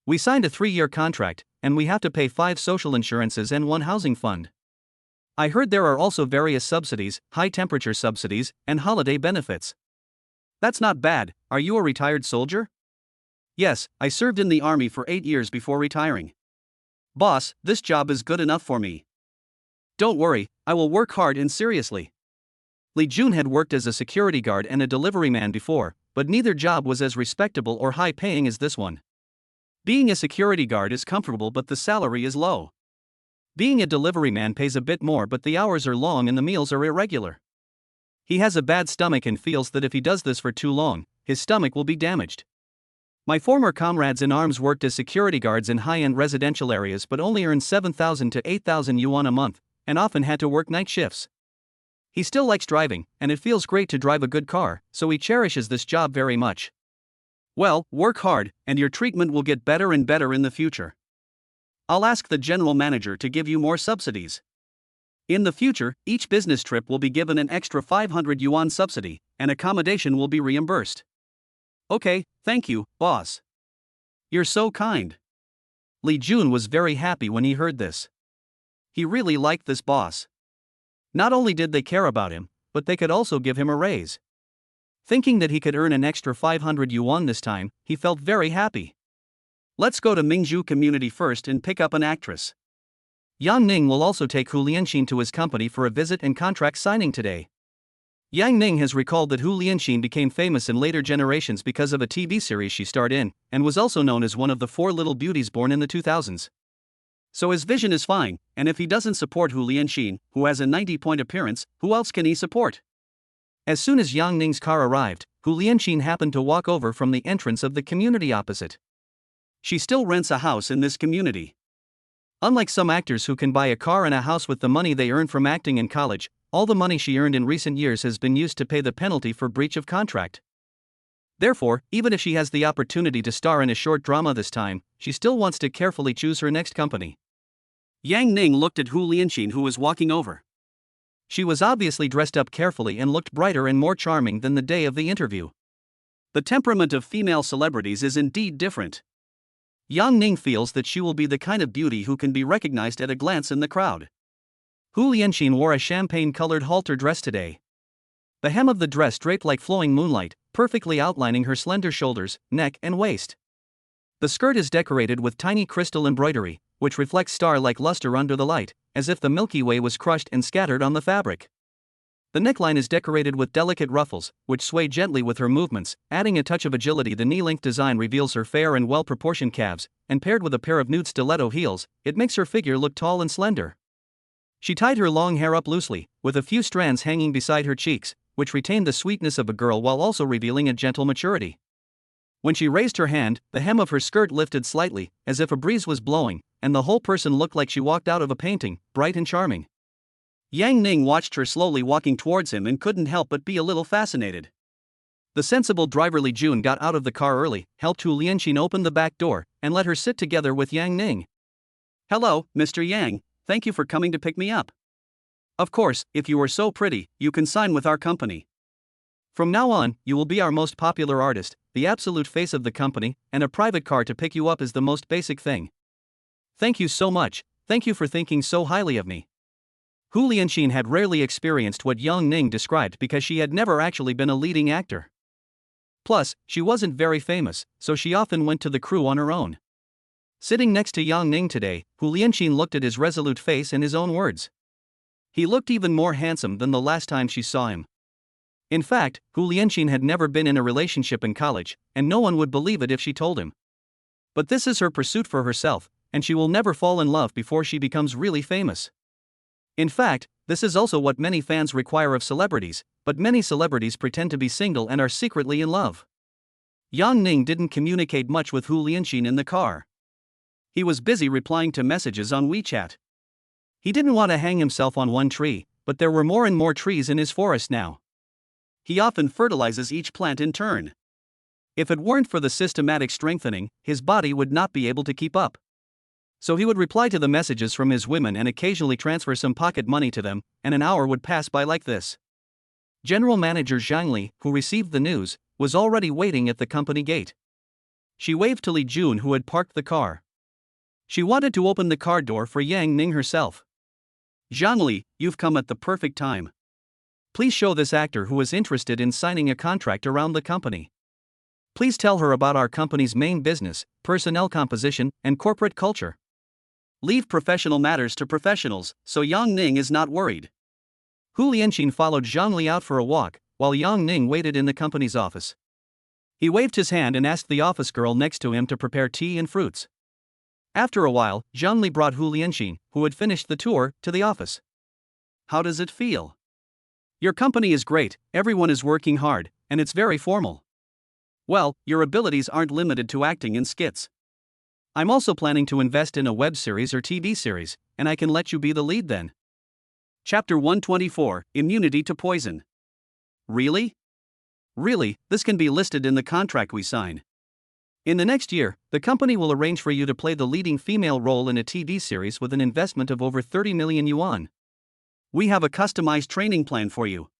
We signed a 3-year contract, and we have to pay 5 social insurances and 1 housing fund. I heard there are also various subsidies, high-temperature subsidies, and holiday benefits. That's not bad. Are you a retired soldier? Yes, I served in the army for 8 years before retiring. Boss, this job is good enough for me. Don't worry, I will work hard and seriously. Li Jun had worked as a security guard and a delivery man before, but neither job was as respectable or high-paying as this one. Being a security guard is comfortable but the salary is low. Being a delivery man pays a bit more but the hours are long and the meals are irregular. He has a bad stomach and feels that if he does this for too long, his stomach will be damaged. My former comrades in arms worked as security guards in high-end residential areas but only earned 7,000 to 8,000 yuan a month, and often had to work night shifts. He still likes driving, and it feels great to drive a good car, so he cherishes this job very much. Well, work hard, and your treatment will get better and better in the future. I'll ask the general manager to give you more subsidies. In the future, each business trip will be given an extra 500 yuan subsidy, and accommodation will be reimbursed. Okay, thank you, boss. You're so kind. Li Jun was very happy when he heard this. He really liked this boss. Not only did they care about him, but they could also give him a raise. Thinking that he could earn an extra 500 yuan this time, he felt very happy. Let's go to Mingzhu Community first and pick up an actress. Yang Ning will also take Hu Lianxin to his company for a visit and contract signing today. Yang Ning has recalled that Hu Lianxin became famous in later generations because of a TV series she starred in, and was also known as one of the 4 little beauties born in the 2000s. So his vision is fine, and if he doesn't support Hu Lianxin, who has a 90-point appearance, who else can he support? As soon as Yang Ning's car arrived, Hu Lianxin happened to walk over from the entrance of the community opposite. She still rents a house in this community. Unlike some actors who can buy a car and a house with the money they earn from acting in college, all the money she earned in recent years has been used to pay the penalty for breach of contract. Therefore, even if she has the opportunity to star in a short drama this time, she still wants to carefully choose her next company. Yang Ning looked at Hu Lianxin, who was walking over. She was obviously dressed up carefully and looked brighter and more charming than the day of the interview. The temperament of female celebrities is indeed different. Yang Ning feels that she will be the kind of beauty who can be recognized at a glance in the crowd. Hu Lianxin wore a champagne-colored halter dress today. The hem of the dress draped like flowing moonlight, perfectly outlining her slender shoulders, neck, and waist. The skirt is decorated with tiny crystal embroidery, which reflects star-like luster under the light, as if the Milky Way was crushed and scattered on the fabric. The neckline is decorated with delicate ruffles, which sway gently with her movements, adding a touch of agility. The knee-length design reveals her fair and well-proportioned calves, and paired with a pair of nude stiletto heels, it makes her figure look tall and slender. She tied her long hair up loosely, with a few strands hanging beside her cheeks, which retained the sweetness of a girl while also revealing a gentle maturity. When she raised her hand, the hem of her skirt lifted slightly, as if a breeze was blowing, and the whole person looked like she walked out of a painting, bright and charming. Yang Ning watched her slowly walking towards him and couldn't help but be a little fascinated. The sensible driver Li Jun got out of the car early, helped Hu Lianxin open the back door, and let her sit together with Yang Ning. "Hello, Mr. Yang. Thank you for coming to pick me up. Of course, if you are so pretty, you can sign with our company. From now on, you will be our most popular artist, the absolute face of the company, and a private car to pick you up is the most basic thing. Thank you so much, thank you for thinking so highly of me." Hu Lianxin had rarely experienced what Yang Ning described because she had never actually been a leading actor. Plus, she wasn't very famous, so she often went to the crew on her own. Sitting next to Yang Ning today, Hu Lianxin looked at his resolute face and his own words. He looked even more handsome than the last time she saw him. In fact, Hu Lianxin had never been in a relationship in college, and no one would believe it if she told him. But this is her pursuit for herself, and she will never fall in love before she becomes really famous. In fact, this is also what many fans require of celebrities, but many celebrities pretend to be single and are secretly in love. Yang Ning didn't communicate much with Hu Lianxin in the car. He was busy replying to messages on WeChat. He didn't want to hang himself on one tree, but there were more and more trees in his forest now. He often fertilizes each plant in turn. If it weren't for the systematic strengthening, his body would not be able to keep up. So he would reply to the messages from his women and occasionally transfer some pocket money to them, and an hour would pass by like this. General Manager Zhang Li, who received the news, was already waiting at the company gate. She waved to Li Jun, who had parked the car. She wanted to open the car door for Yang Ning herself. "Zhang Li, you've come at the perfect time. Please show this actor who is interested in signing a contract around the company. Please tell her about our company's main business, personnel composition, and corporate culture. Leave professional matters to professionals, so Yang Ning is not worried." Hu Lianxin followed Zhang Li out for a walk, while Yang Ning waited in the company's office. He waved his hand and asked the office girl next to him to prepare tea and fruits. After a while, Zhang Li brought Hu Lianxin, who had finished the tour, to the office. "How does it feel? Your company is great, everyone is working hard, and it's very formal. Well, your abilities aren't limited to acting in skits. I'm also planning to invest in a web series or TV series, and I can let you be the lead then." Chapter 124, Immunity to Poison. Really? Really, this can be listed in the contract we sign. In the next year, the company will arrange for you to play the leading female role in a TV series with an investment of over 30 million yuan. We have a customized training plan for you.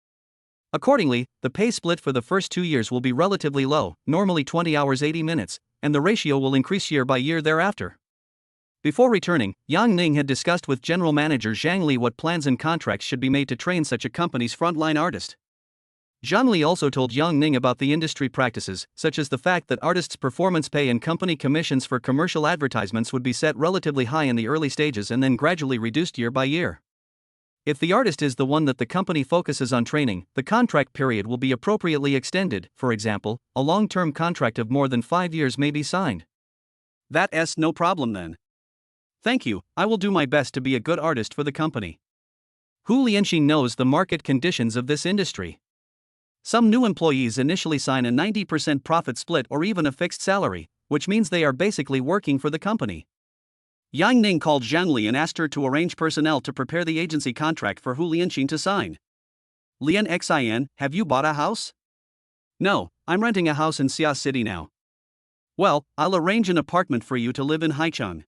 Accordingly, the pay split for the first 2 years will be relatively low, normally 20 hours 80 minutes, and the ratio will increase year by year thereafter. Before returning, Yang Ning had discussed with General Manager Zhang Li what plans and contracts should be made to train such a company's frontline artist. Zhang Li also told Yang Ning about the industry practices, such as the fact that artists' performance pay and company commissions for commercial advertisements would be set relatively high in the early stages and then gradually reduced year by year. If the artist is the one that the company focuses on training, the contract period will be appropriately extended. For example, a long-term contract of more than 5 years may be signed. That's no problem then. Thank you, I will do my best to be a good artist for the company. Hu Lianxin knows the market conditions of this industry. Some new employees initially sign a 90% profit split or even a fixed salary, which means they are basically working for the company. Yang Ning called Zhang Li and asked her to arrange personnel to prepare the agency contract for Hu Lianxin to sign. Lian Xin, have you bought a house? No, I'm renting a house in Xia City now. Well, I'll arrange an apartment for you to live in Haicheng.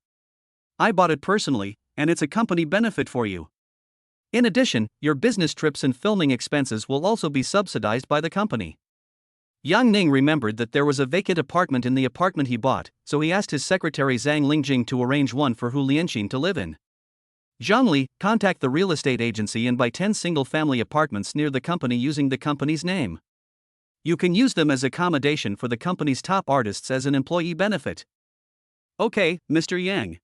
I bought it personally, and it's a company benefit for you. In addition, your business trips and filming expenses will also be subsidized by the company. Yang Ning remembered that there was a vacant apartment in the apartment he bought, so he asked his secretary Zhang Lingjing to arrange one for Hu Lianxin to live in. Zhang Li, contact the real estate agency and buy 10 single-family apartments near the company using the company's name. You can use them as accommodation for the company's top artists as an employee benefit. Okay, Mr. Yang.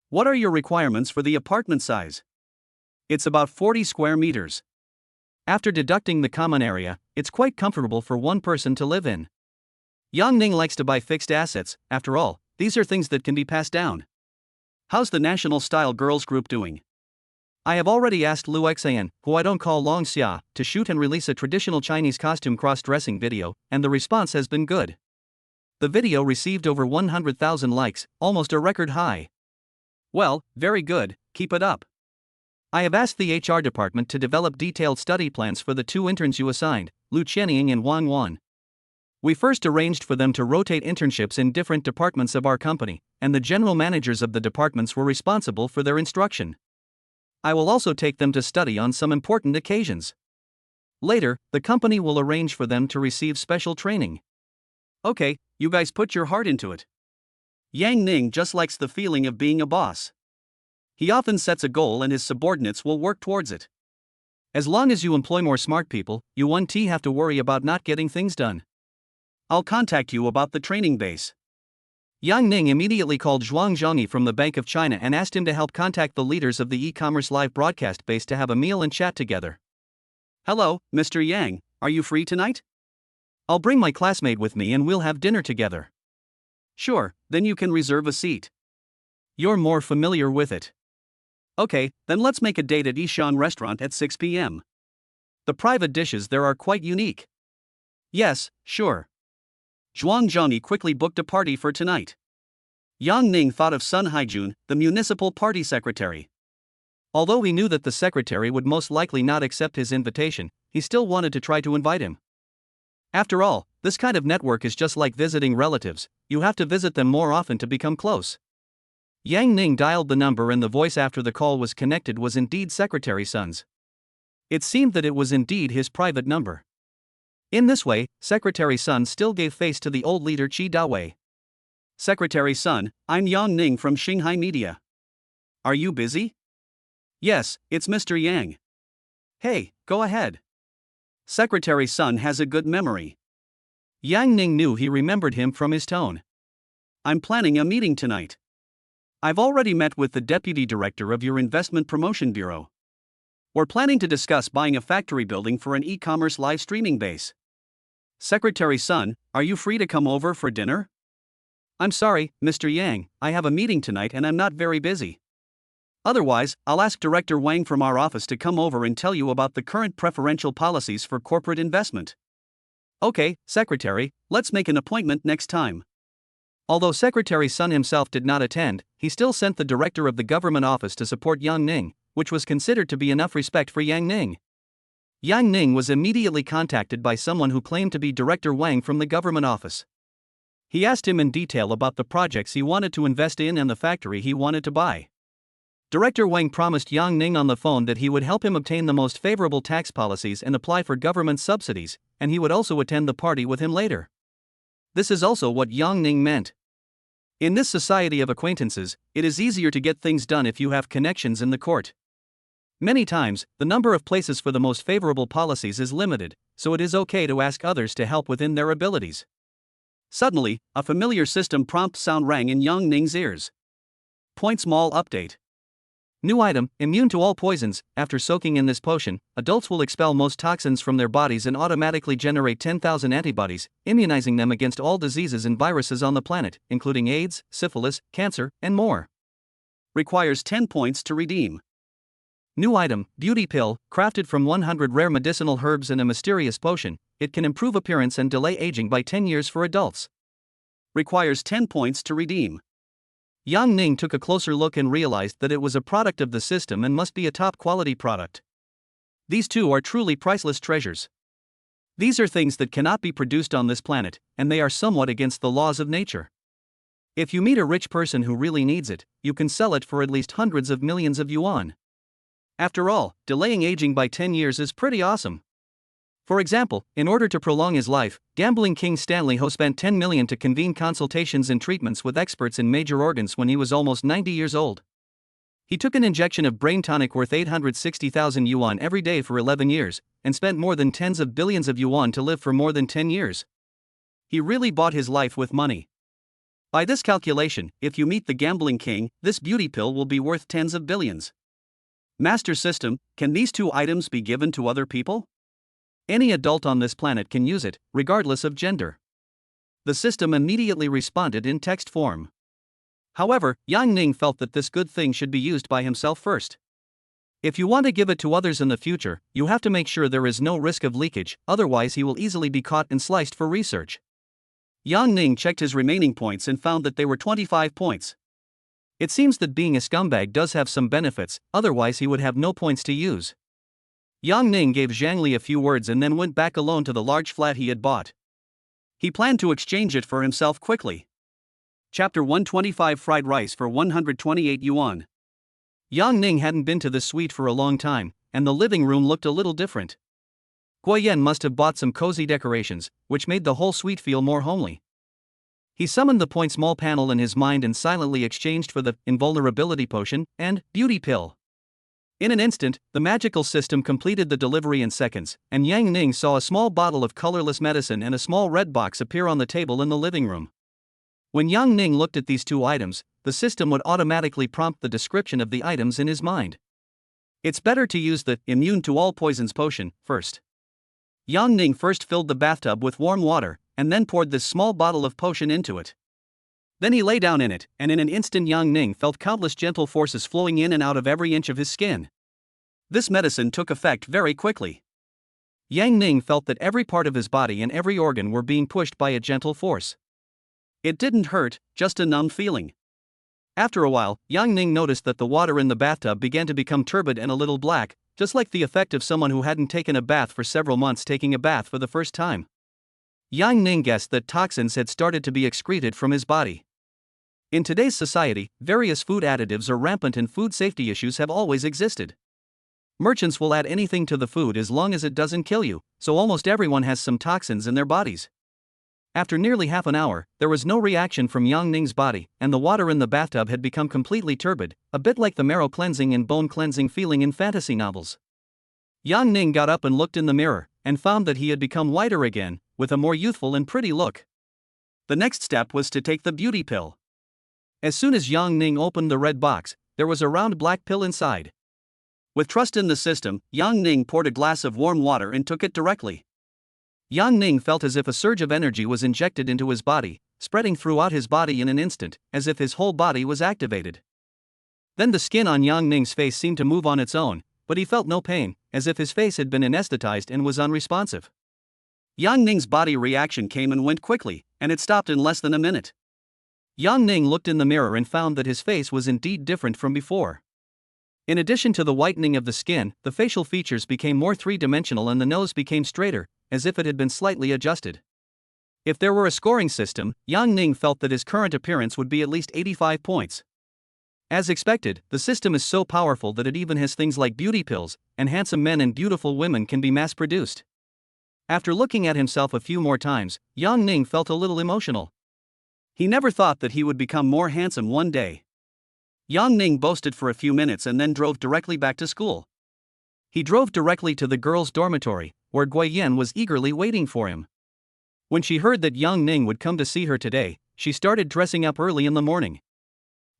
What are your requirements for the apartment size? It's about 40 square meters. After deducting the common area, it's quite comfortable for one person to live in. Yang Ning likes to buy fixed assets, after all, these are things that can be passed down. How's the National Style Girls group doing? I have already asked Lu Xian, who I don't call Long Xia, to shoot and release a traditional Chinese costume cross-dressing video, and the response has been good. The video received over 100,000 likes, almost a record high. Well, very good, keep it up. I have asked the HR department to develop detailed study plans for the 2 interns you assigned, Lu Qianying and Wang Wan. We first arranged for them to rotate internships in different departments of our company, and the general managers of the departments were responsible for their instruction. I will also take them to study on some important occasions. Later, the company will arrange for them to receive special training. Okay, you guys put your heart into it. Yang Ning just likes the feeling of being a boss. He often sets a goal and his subordinates will work towards it. As long as you employ more smart people, you won't have to worry about not getting things done. I'll contact you about the training base. Yang Ning immediately called Zhuang Zhongyi from the Bank of China and asked him to help contact the leaders of the e-commerce live broadcast base to have a meal and chat together. Hello, Mr. Yang, are you free tonight? I'll bring my classmate with me and we'll have dinner together. Sure, then you can reserve a seat. You're more familiar with it. Okay, then let's make a date at Yishan Restaurant at 6 p.m. The private dishes there are quite unique. Yes, sure. Zhuang Zhongyi quickly booked a party for tonight. Yang Ning thought of Sun Haijun, the municipal party secretary. Although he knew that the secretary would most likely not accept his invitation, he still wanted to try to invite him. After all, this kind of network is just like visiting relatives, you have to visit them more often to become close. Yang Ning dialed the number and the voice after the call was connected was indeed Secretary Sun's. It seemed that it was indeed his private number. In this way, Secretary Sun still gave face to the old leader Qi Dawei. Secretary Sun, I'm Yang Ning from Xinghai Media. Are you busy? Yes, it's Mr. Yang. Hey, go ahead. Secretary Sun has a good memory. Yang Ning knew he remembered him from his tone. I'm planning a meeting tonight. I've already met with the deputy director of your investment promotion bureau. We're planning to discuss buying a factory building for an e-commerce live streaming base. Secretary Sun, are you free to come over for dinner? I'm sorry, Mr. Yang, I have a meeting tonight and I'm not very busy. Otherwise, I'll ask Director Wang from our office to come over and tell you about the current preferential policies for corporate investment. Okay, Secretary, let's make an appointment next time. Although Secretary Sun himself did not attend, he still sent the director of the government office to support Yang Ning, which was considered to be enough respect for Yang Ning. Yang Ning was immediately contacted by someone who claimed to be Director Wang from the government office. He asked him in detail about the projects he wanted to invest in and the factory he wanted to buy. Director Wang promised Yang Ning on the phone that he would help him obtain the most favorable tax policies and apply for government subsidies, and he would also attend the party with him later. This is also what Yang Ning meant. In this society of acquaintances, it is easier to get things done if you have connections in the court. Many times, the number of places for the most favorable policies is limited, so it is okay to ask others to help within their abilities. Suddenly, a familiar system prompt sound rang in Yang Ning's ears. Points Mall update. New item, immune to all poisons. After soaking in this potion, adults will expel most toxins from their bodies and automatically generate 10,000 antibodies, immunizing them against all diseases and viruses on the planet, including AIDS, syphilis, cancer, and more. Requires 10 points to redeem. New item, beauty pill, crafted from 100 rare medicinal herbs and a mysterious potion. It can improve appearance and delay aging by 10 years for adults. Requires 10 points to redeem. Yang Ning took a closer look and realized that it was a product of the system and must be a top-quality product. These two are truly priceless treasures. These are things that cannot be produced on this planet, and they are somewhat against the laws of nature. If you meet a rich person who really needs it, you can sell it for at least hundreds of millions of yuan. After all, delaying aging by 10 years is pretty awesome. For example, in order to prolong his life, gambling king Stanley Ho spent 10 million to convene consultations and treatments with experts in major organs when he was almost 90 years old. He took an injection of brain tonic worth 860,000 yuan every day for 11 years, and spent more than tens of billions of yuan to live for more than 10 years. He really bought his life with money. By this calculation, if you meet the gambling king, this beauty pill will be worth tens of billions. Master System, can these two items be given to other people? Any adult on this planet can use it, regardless of gender. The system immediately responded in text form. However, Yang Ning felt that this good thing should be used by himself first. If you want to give it to others in the future, you have to make sure there is no risk of leakage, otherwise he will easily be caught and sliced for research. Yang Ning checked his remaining points and found that they were 25 points. It seems that being a scumbag does have some benefits, otherwise he would have no points to use. Yang Ning gave Zhang Li a few words and then went back alone to the large flat he had bought. He planned to exchange it for himself quickly. Chapter 125 Fried rice for 128 yuan. Yang Ning hadn't been to this suite for a long time, and the living room looked a little different. Guoyan must have bought some cozy decorations, which made the whole suite feel more homely. He summoned the point small panel in his mind and silently exchanged for the invulnerability potion and beauty pill. In an instant, the magical system completed the delivery in seconds, and Yang Ning saw a small bottle of colorless medicine and a small red box appear on the table in the living room. When Yang Ning looked at these two items, the system would automatically prompt the description of the items in his mind. It's better to use the immune to all poisons potion first. Yang Ning first filled the bathtub with warm water, and then poured this small bottle of potion into it. Then he lay down in it, and in an instant Yang Ning felt countless gentle forces flowing in and out of every inch of his skin. This medicine took effect very quickly. Yang Ning felt that every part of his body and every organ were being pushed by a gentle force. It didn't hurt, just a numb feeling. After a while, Yang Ning noticed that the water in the bathtub began to become turbid and a little black, just like the effect of someone who hadn't taken a bath for several months taking a bath for the first time. Yang Ning guessed that toxins had started to be excreted from his body. In today's society, various food additives are rampant and food safety issues have always existed. Merchants will add anything to the food as long as it doesn't kill you, so almost everyone has some toxins in their bodies. After nearly half an hour, there was no reaction from Yang Ning's body, and the water in the bathtub had become completely turbid, a bit like the marrow cleansing and bone cleansing feeling in fantasy novels. Yang Ning got up and looked in the mirror, and found that he had become whiter again, with a more youthful and pretty look. The next step was to take the beauty pill. As soon as Yang Ning opened the red box, there was a round black pill inside. With trust in the system, Yang Ning poured a glass of warm water and took it directly. Yang Ning felt as if a surge of energy was injected into his body, spreading throughout his body in an instant, as if his whole body was activated. Then the skin on Yang Ning's face seemed to move on its own, but he felt no pain, as if his face had been anesthetized and was unresponsive. Yang Ning's body reaction came and went quickly, and it stopped in less than a minute. Yang Ning looked in the mirror and found that his face was indeed different from before. In addition to the whitening of the skin, the facial features became more three-dimensional and the nose became straighter, as if it had been slightly adjusted. If there were a scoring system, Yang Ning felt that his current appearance would be at least 85 points. As expected, the system is so powerful that it even has things like beauty pills, and handsome men and beautiful women can be mass-produced. After looking at himself a few more times, Yang Ning felt a little emotional. He never thought that he would become more handsome one day. Yang Ning boasted for a few minutes and then drove directly back to school. He drove directly to the girls' dormitory, where Guoyan was eagerly waiting for him. When she heard that Yang Ning would come to see her today, she started dressing up early in the morning.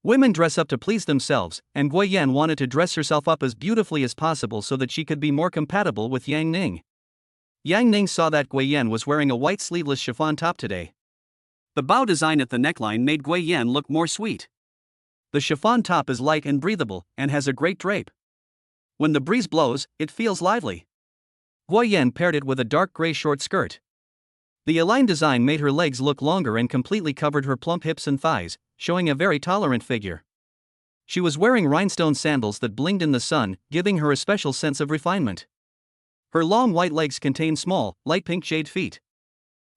Women dress up to please themselves, and Guiyan wanted to dress herself up as beautifully as possible so that she could be more compatible with Yang Ning. Yang Ning saw that Guiyan was wearing a white sleeveless chiffon top today. The bow design at the neckline made Guiyan look more sweet. The chiffon top is light and breathable, and has a great drape. When the breeze blows, it feels lively. Guiyan paired it with a dark gray short skirt. The aligned design made her legs look longer and completely covered her plump hips and thighs, showing a very tolerant figure. She was wearing rhinestone sandals that blinged in the sun, giving her a special sense of refinement. Her long white legs contained small, light pink jade feet.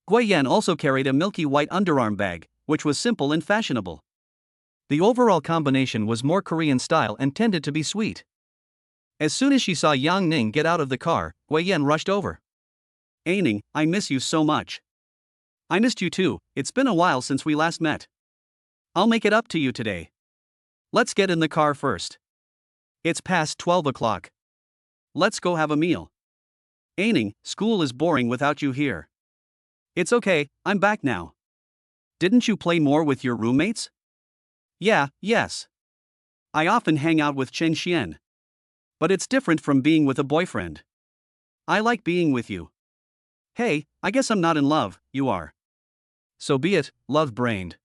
Guiyan also carried a milky white underarm bag, which was simple and fashionable. The overall combination was more Korean style and tended to be sweet. As soon as she saw Yang Ning get out of the car, Guiyan rushed over. "Ning, I miss you so much." "I missed you too, it's been a while since we last met." "I'll make it up to you today. Let's get in the car first. It's past 12 o'clock. Let's go have a meal." "Ning, school is boring without you here." "It's okay, I'm back now." "Didn't you play more with your roommates?" Yes. I often hang out with Chen Xian. But it's different from being with a boyfriend. I like being with you." "Hey, I guess I'm not in love, you are." "So be it, love-brained.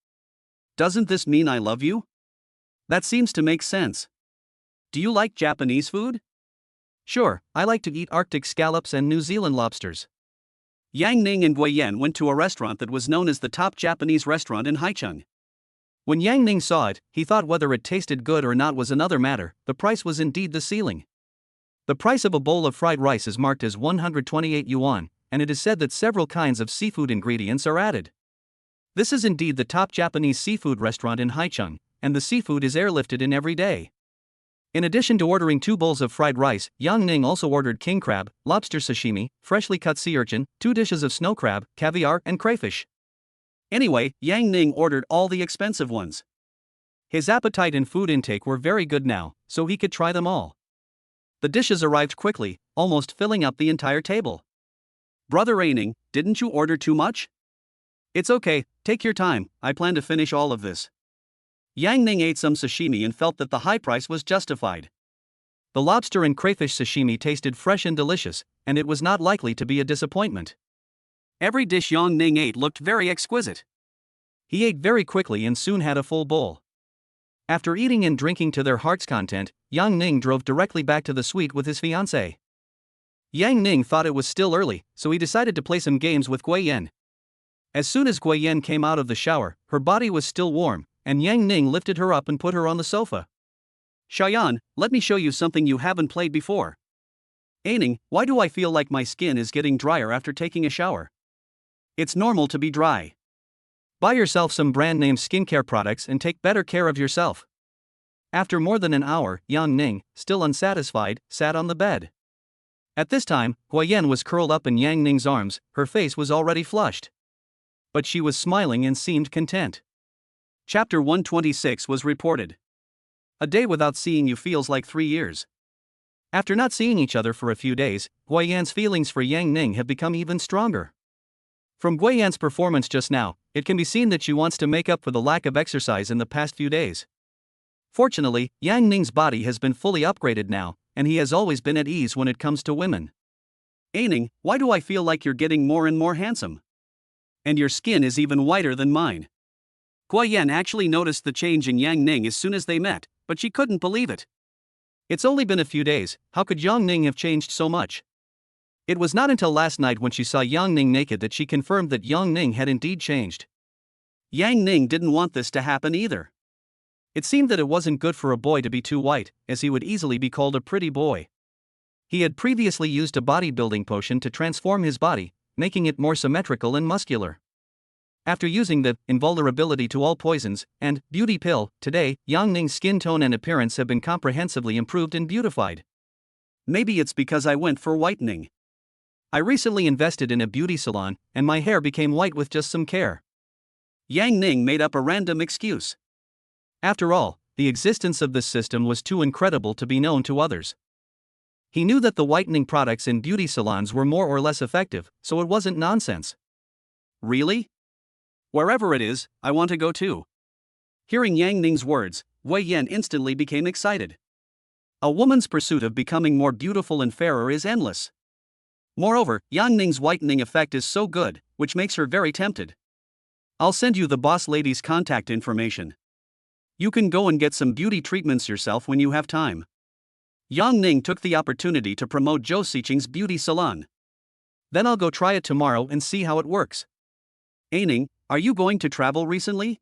Doesn't this mean I love you?" "That seems to make sense. Do you like Japanese food?" "Sure, I like to eat Arctic scallops and New Zealand lobsters." Yang Ning and Guiyan went to a restaurant that was known as the top Japanese restaurant in Haicheng. When Yang Ning saw it, he thought whether it tasted good or not was another matter. The price was indeed the ceiling. The price of a bowl of fried rice is marked as 128 yuan, and it is said that several kinds of seafood ingredients are added. This is indeed the top Japanese seafood restaurant in Haicheng, and the seafood is airlifted in every day. In addition to ordering 2 bowls of fried rice, Yang Ning also ordered king crab, lobster sashimi, freshly cut sea urchin, 2 dishes of snow crab, caviar, and crayfish. Anyway, Yang Ning ordered all the expensive ones. His appetite and food intake were very good now, so he could try them all. The dishes arrived quickly, almost filling up the entire table. "Brother Ning, didn't you order too much?" "It's okay, take your time, I plan to finish all of this." Yang Ning ate some sashimi and felt that the high price was justified. The lobster and crayfish sashimi tasted fresh and delicious, and it was not likely to be a disappointment. Every dish Yang Ning ate looked very exquisite. He ate very quickly and soon had a full bowl. After eating and drinking to their heart's content, Yang Ning drove directly back to the suite with his fiancée. Yang Ning thought it was still early, so he decided to play some games with Guiyan. As soon as Guiyan came out of the shower, her body was still warm, and Yang Ning lifted her up and put her on the sofa. "Shayan, let me show you something you haven't played before." "Ning, why do I feel like my skin is getting drier after taking a shower?" "It's normal to be dry. Buy yourself some brand-name skincare products and take better care of yourself." After more than an hour, Yang Ning, still unsatisfied, sat on the bed. At this time, Guiyan was curled up in Yang Ning's arms, her face was already flushed. But she was smiling and seemed content. Chapter 126 was reported. A day without seeing you feels like 3 years. After not seeing each other for a few days, Guiyan's feelings for Yang Ning have become even stronger. From Guiyan's performance just now, it can be seen that she wants to make up for the lack of exercise in the past few days. Fortunately, Yang Ning's body has been fully upgraded now, and he has always been at ease when it comes to women. "Ning, why do I feel like you're getting more and more handsome? And your skin is even whiter than mine." Guiyan actually noticed the change in Yang Ning as soon as they met, but she couldn't believe it. It's only been a few days, how could Yang Ning have changed so much? It was not until last night when she saw Yang Ning naked that she confirmed that Yang Ning had indeed changed. Yang Ning didn't want this to happen either. It seemed that it wasn't good for a boy to be too white, as he would easily be called a pretty boy. He had previously used a bodybuilding potion to transform his body, making it more symmetrical and muscular. After using the invulnerability to all poisons and beauty pill, today, Yang Ning's skin tone and appearance have been comprehensively improved and beautified. Maybe it's because I went for whitening. I recently invested in a beauty salon, and my hair became white with just some care. Yang Ning made up a random excuse. After all, the existence of this system was too incredible to be known to others. He knew that the whitening products in beauty salons were more or less effective, so it wasn't nonsense. "Really? Wherever it is, I want to go too." Hearing Yang Ning's words, Wei Yan instantly became excited. A woman's pursuit of becoming more beautiful and fairer is endless. Moreover, Yang Ning's whitening effect is so good, which makes her very tempted. I'll send you the boss lady's contact information. You can go and get some beauty treatments yourself when you have time. Yang Ning took the opportunity to promote Zhou Siqing's beauty salon. Then I'll go try it tomorrow and see how it works. Ning, are you going to travel recently?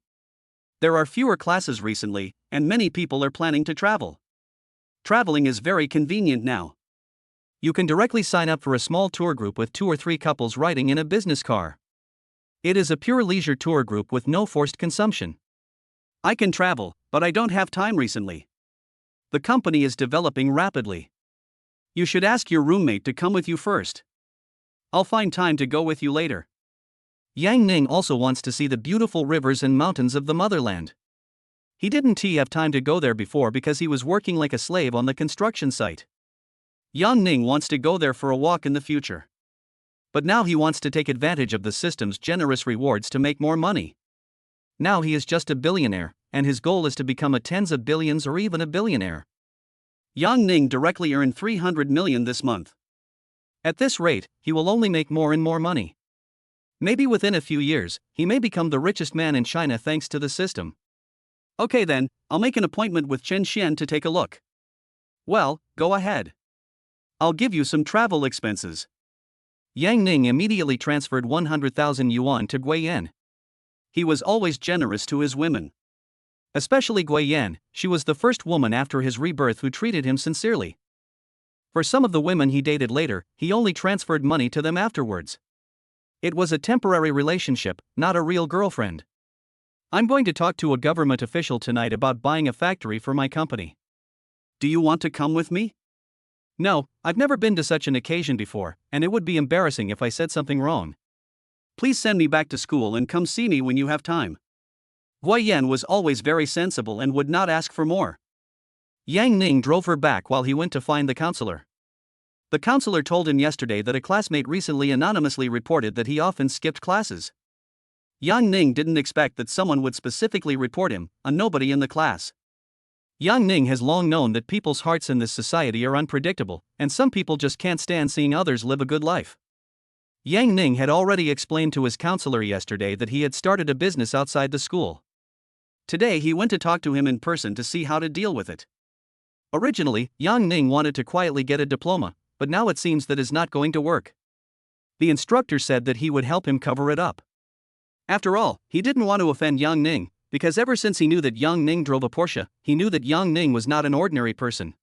There are fewer classes recently, and many people are planning to travel. Traveling is very convenient now. You can directly sign up for a small tour group with 2 or 3 couples riding in a business car. It is a pure leisure tour group with no forced consumption. I can travel, but I don't have time recently. The company is developing rapidly. You should ask your roommate to come with you first. I'll find time to go with you later. Yang Ning also wants to see the beautiful rivers and mountains of the motherland. He didn't have time to go there before because he was working like a slave on the construction site. Yang Ning wants to go there for a walk in the future. But now he wants to take advantage of the system's generous rewards to make more money. Now he is just a billionaire, and his goal is to become a tens of billions or even a billionaire. Yang Ning directly earned 300 million this month. At this rate, he will only make more and more money. Maybe within a few years, he may become the richest man in China thanks to the system. Okay then, I'll make an appointment with Chen Xian to take a look. Well, go ahead. I'll give you some travel expenses. Yang Ning immediately transferred 100,000 yuan to Gui Yan. He was always generous to his women. Especially Gui Yan, she was the first woman after his rebirth who treated him sincerely. For some of the women he dated later, he only transferred money to them afterwards. It was a temporary relationship, not a real girlfriend. I'm going to talk to a government official tonight about buying a factory for my company. Do you want to come with me? No, I've never been to such an occasion before, and it would be embarrassing if I said something wrong. Please send me back to school and come see me when you have time. Wei Yan was always very sensible and would not ask for more. Yang Ning drove her back while he went to find the counselor. The counselor told him yesterday that a classmate recently anonymously reported that he often skipped classes. Yang Ning didn't expect that someone would specifically report him, a nobody in the class. Yang Ning has long known that people's hearts in this society are unpredictable, and some people just can't stand seeing others live a good life. Yang Ning had already explained to his counselor yesterday that he had started a business outside the school. Today he went to talk to him in person to see how to deal with it. Originally, Yang Ning wanted to quietly get a diploma, but now it seems that is not going to work. The instructor said that he would help him cover it up. After all, he didn't want to offend Yang Ning, because ever since he knew that Yang Ning drove a Porsche, he knew that Yang Ning was not an ordinary person.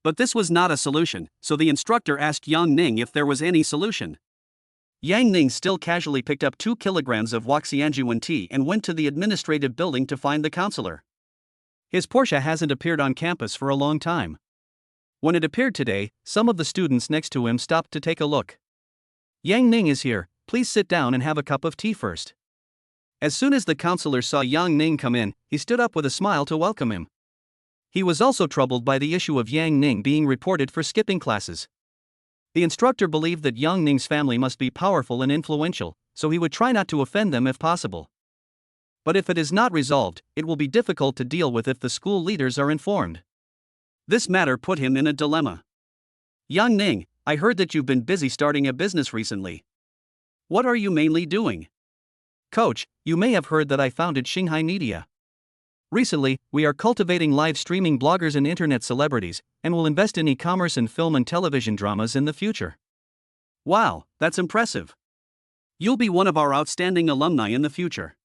But this was not a solution, so the instructor asked Yang Ning if there was any solution. Yang Ning still casually picked up 2 kilograms of Waxianjuan tea and went to the administrative building to find the counselor. His Porsche hasn't appeared on campus for a long time. When it appeared today, some of the students next to him stopped to take a look. Yang Ning is here, please sit down and have a cup of tea first. As soon as the counselor saw Yang Ning come in, he stood up with a smile to welcome him. He was also troubled by the issue of Yang Ning being reported for skipping classes. The instructor believed that Yang Ning's family must be powerful and influential, so he would try not to offend them if possible. But if it is not resolved, it will be difficult to deal with if the school leaders are informed. This matter put him in a dilemma. Yang Ning, I heard that you've been busy starting a business recently. What are you mainly doing? Coach, you may have heard that I founded Xinghai Media. Recently, we are cultivating live streaming bloggers and internet celebrities, and will invest in e-commerce and film and television dramas in the future. Wow, that's impressive. You'll be one of our outstanding alumni in the future.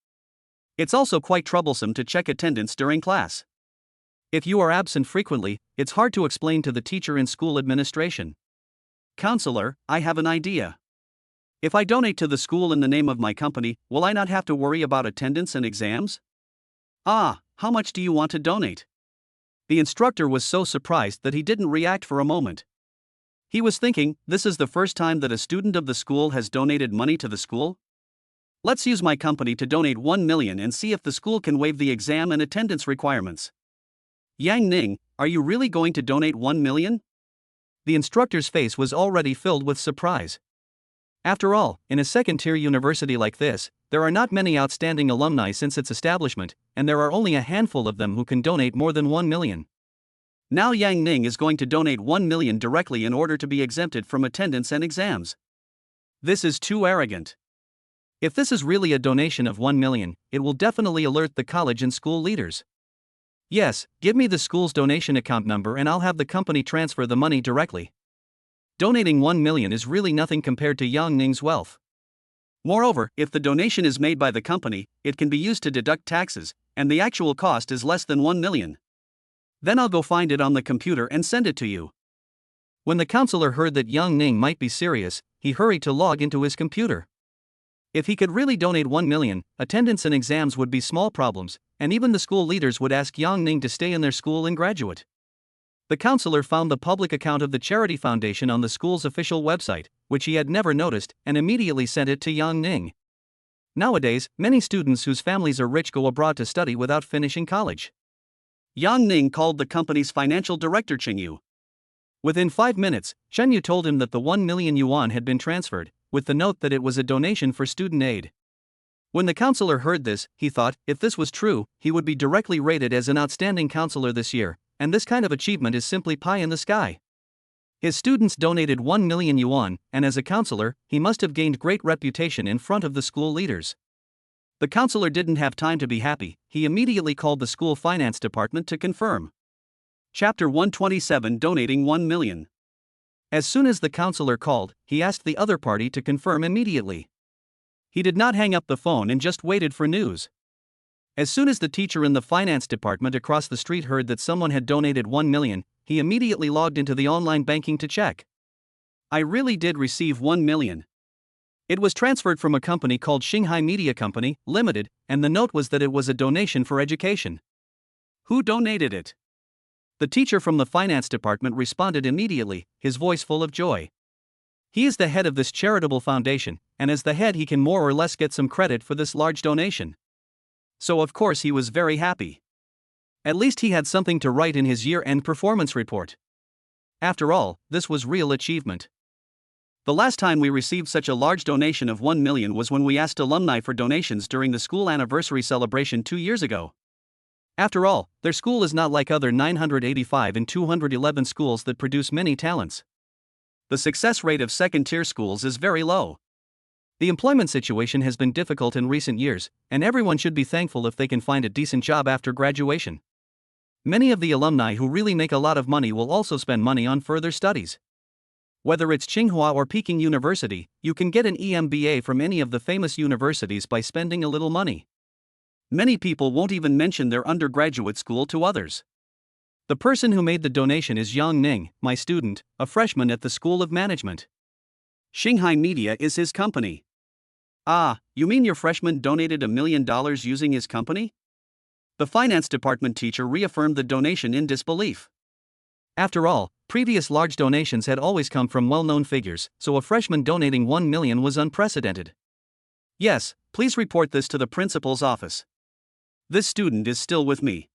It's also quite troublesome to check attendance during class. If you are absent frequently, it's hard to explain to the teacher in school administration. Counselor, I have an idea. If I donate to the school in the name of my company, will I not have to worry about attendance and exams? Ah, how much do you want to donate? The instructor was so surprised that he didn't react for a moment. He was thinking, this is the first time that a student of the school has donated money to the school? Let's use my company to donate 1 million and see if the school can waive the exam and attendance requirements. Yang Ning, are you really going to donate 1 million? The instructor's face was already filled with surprise. After all, in a second-tier university like this, there are not many outstanding alumni since its establishment, and there are only a handful of them who can donate more than 1 million. Now Yang Ning is going to donate 1 million directly in order to be exempted from attendance and exams. This is too arrogant. If this is really a donation of 1 million, it will definitely alert the college and school leaders. Yes, give me the school's donation account number and I'll have the company transfer the money directly. Donating 1 million is really nothing compared to Yang Ning's wealth. Moreover, if the donation is made by the company, it can be used to deduct taxes, and the actual cost is less than 1 million. Then I'll go find it on the computer and send it to you. When the counselor heard that Yang Ning might be serious, he hurried to log into his computer. If he could really donate 1 million, attendance and exams would be small problems, and even the school leaders would ask Yang Ning to stay in their school and graduate. The counselor found the public account of the charity foundation on the school's official website, which he had never noticed, and immediately sent it to Yang Ning. Nowadays, many students whose families are rich go abroad to study without finishing college. Yang Ning called the company's financial director Cheng Yu. Within 5 minutes, Cheng Yu told him that the 1 million yuan had been transferred, with the note that it was a donation for student aid. When the counselor heard this, he thought, if this was true, he would be directly rated as an outstanding counselor this year, and this kind of achievement is simply pie in the sky. His students donated 1 million yuan, and as a counselor, he must have gained great reputation in front of the school leaders. The counselor didn't have time to be happy, he immediately called the school finance department to confirm. Chapter 127 Donating 1 million. As soon as the counselor called, he asked the other party to confirm immediately. He did not hang up the phone and just waited for news. As soon as the teacher in the finance department across the street heard that someone had donated 1 million, he immediately logged into the online banking to check. I really did receive 1 million. It was transferred from a company called Shanghai Media Company, Limited, and the note was that it was a donation for education. Who donated it? The teacher from the finance department responded immediately, his voice full of joy. He is the head of this charitable foundation, and as the head he can more or less get some credit for this large donation. So of course he was very happy. At least he had something to write in his year-end performance report. After all, this was real achievement. The last time we received such a large donation of 1 million was when we asked alumni for donations during the school anniversary celebration 2 years ago. After all, their school is not like other 985 and 211 schools that produce many talents. The success rate of second-tier schools is very low. The employment situation has been difficult in recent years, and everyone should be thankful if they can find a decent job after graduation. Many of the alumni who really make a lot of money will also spend money on further studies. Whether it's Tsinghua or Peking University, you can get an EMBA from any of the famous universities by spending a little money. Many people won't even mention their undergraduate school to others. The person who made the donation is Yang Ning, my student, a freshman at the School of Management. Shanghai Media is his company. Ah, you mean your freshman donated $1 million using his company? The finance department teacher reaffirmed the donation in disbelief. After all, previous large donations had always come from well-known figures, so a freshman donating 1 million was unprecedented. Yes, please report this to the principal's office. This student is still with me.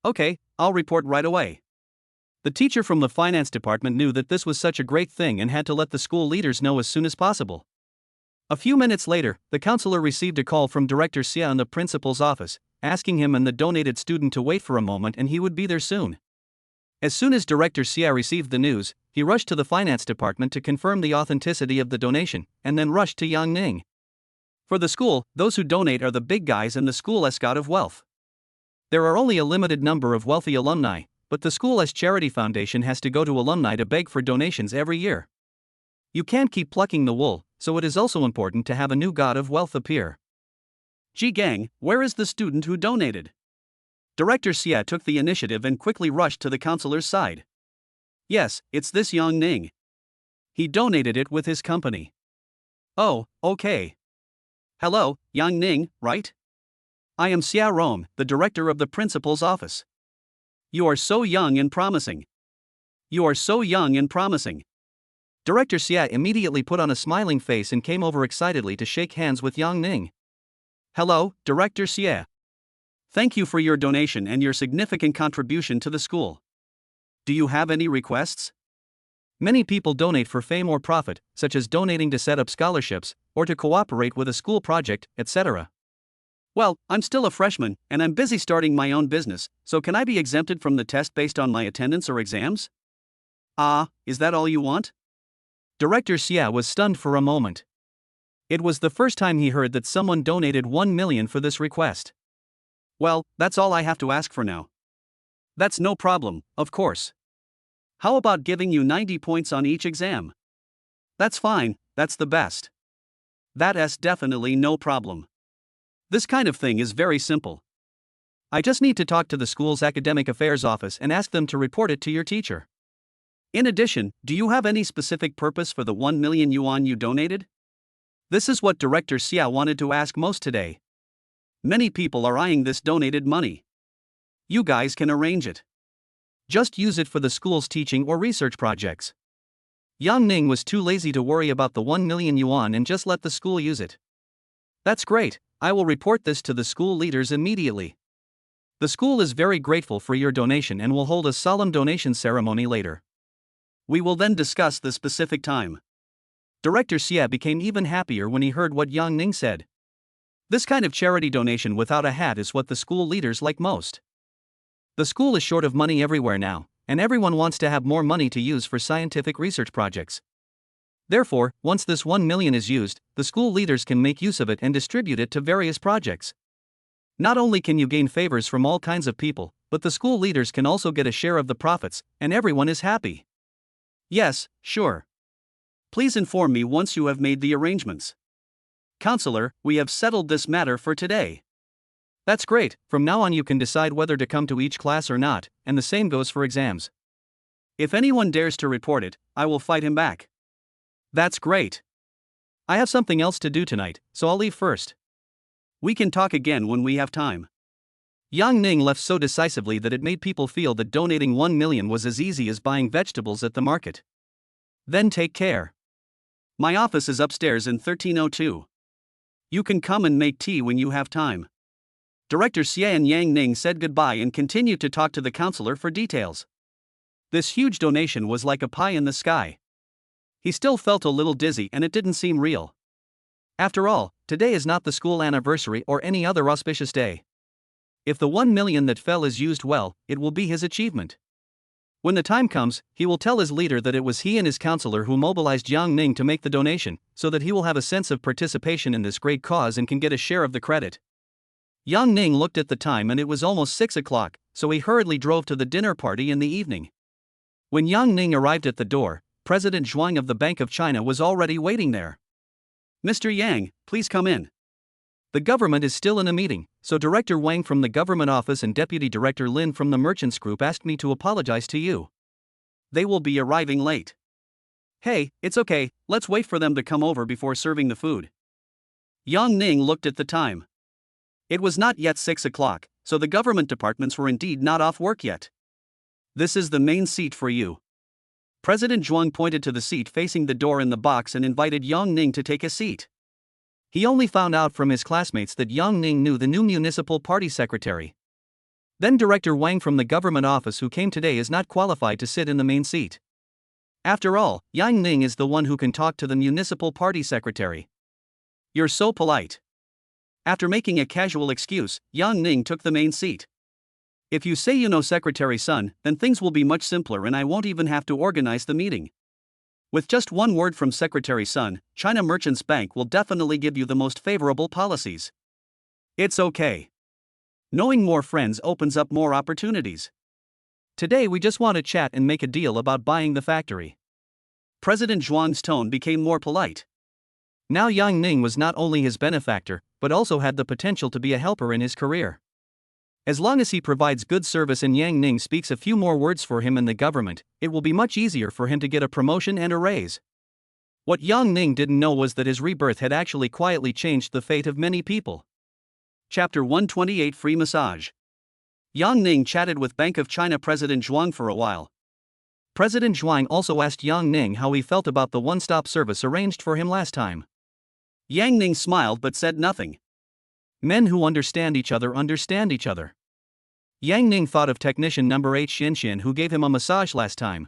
Okay, I'll report right away. The teacher from the finance department knew that this was such a great thing and had to let the school leaders know as soon as possible. A few minutes later, the counselor received a call from Director Xia in the principal's office, asking him and the donated student to wait for a moment and he would be there soon. As soon as Director Xia received the news, he rushed to the finance department to confirm the authenticity of the donation, and then rushed to Yang Ning. For the school, those who donate are the big guys and the school escort of wealth. There are only a limited number of wealthy alumni, but the school's charity foundation has to go to alumni to beg for donations every year. You can't keep plucking the wool, so it is also important to have a new god of wealth appear. Ji Gang, where is the student who donated? Director Xia took the initiative and quickly rushed to the counselor's side. Yes, it's this Yang Ning. He donated it with his company. Oh, okay. Hello, Yang Ning, right? I am Xia Rome, the director of the principal's office. You are so young and promising. You are so young and promising. Director Xia immediately put on a smiling face and came over excitedly to shake hands with Yang Ning. Hello, Director Xia. Thank you for your donation and your significant contribution to the school. Do you have any requests? Many people donate for fame or profit, such as donating to set up scholarships, or to cooperate with a school project, etc. Well, I'm still a freshman, and I'm busy starting my own business, so can I be exempted from the test based on my attendance or exams? Ah, is that all you want? Director Xia was stunned for a moment. It was the first time he heard that someone donated 1 million for this request. Well, that's all I have to ask for now. That's no problem, of course. How about giving you 90 points on each exam? That's fine, that's the best. That's definitely no problem. This kind of thing is very simple. I just need to talk to the school's academic affairs office and ask them to report it to your teacher. In addition, do you have any specific purpose for the 1 million yuan you donated? This is what Director Xia wanted to ask most today. Many people are eyeing this donated money. You guys can arrange it. Just use it for the school's teaching or research projects. Yang Ning was too lazy to worry about the 1 million yuan and just let the school use it. That's great, I will report this to the school leaders immediately. The school is very grateful for your donation and will hold a solemn donation ceremony later. We will then discuss the specific time. Director Xia became even happier when he heard what Yang Ning said. This kind of charity donation without a hat is what the school leaders like most. The school is short of money everywhere now, and everyone wants to have more money to use for scientific research projects. Therefore, once this 1 million is used, the school leaders can make use of it and distribute it to various projects. Not only can you gain favors from all kinds of people, but the school leaders can also get a share of the profits, and everyone is happy. Yes, sure. Please inform me once you have made the arrangements. Counselor, we have settled this matter for today. That's great, from now on you can decide whether to come to each class or not, and the same goes for exams. If anyone dares to report it, I will fight him back. That's great. I have something else to do tonight, so I'll leave first. We can talk again when we have time. Yang Ning left so decisively that it made people feel that donating 1 million was as easy as buying vegetables at the market. Then take care. My office is upstairs in 1302. You can come and make tea when you have time. Director Xia and Yang Ning said goodbye and continued to talk to the counselor for details. This huge donation was like a pie in the sky. He still felt a little dizzy and it didn't seem real. After all, today is not the school anniversary or any other auspicious day. If the 1 million that fell is used well, it will be his achievement. When the time comes, he will tell his leader that it was he and his counselor who mobilized Yang Ning to make the donation, so that he will have a sense of participation in this great cause and can get a share of the credit. Yang Ning looked at the time and it was almost 6 o'clock, so he hurriedly drove to the dinner party in the evening. When Yang Ning arrived at the door, President Zhuang of the Bank of China was already waiting there. Mr. Yang, please come in. The government is still in a meeting, so Director Wang from the government office and Deputy Director Lin from the merchants group asked me to apologize to you. They will be arriving late. Hey, it's okay, let's wait for them to come over before serving the food. Yang Ning looked at the time. It was not yet 6 o'clock, so the government departments were indeed not off work yet. This is the main seat for you. President Zhuang pointed to the seat facing the door in the box and invited Yang Ning to take a seat. He only found out from his classmates that Yang Ning knew the new municipal party secretary. Then Director Wang from the government office who came today is not qualified to sit in the main seat. After all, Yang Ning is the one who can talk to the municipal party secretary. You're so polite. After making a casual excuse, Yang Ning took the main seat. If you say you know Secretary Sun, then things will be much simpler and I won't even have to organize the meeting. With just one word from Secretary Sun, China Merchants Bank will definitely give you the most favorable policies. It's okay. Knowing more friends opens up more opportunities. Today we just want to chat and make a deal about buying the factory. President Zhuang's tone became more polite. Now Yang Ning was not only his benefactor, but also had the potential to be a helper in his career. As long as he provides good service and Yang Ning speaks a few more words for him in the government, it will be much easier for him to get a promotion and a raise. What Yang Ning didn't know was that his rebirth had actually quietly changed the fate of many people. Chapter 128 Free Massage. Yang Ning chatted with Bank of China President Zhuang for a while. President Zhuang also asked Yang Ning how he felt about the one-stop service arranged for him last time. Yang Ning smiled but said nothing. Men who understand each other understand each other. Yang Ning thought of technician number 8 Xianxian who gave him a massage last time.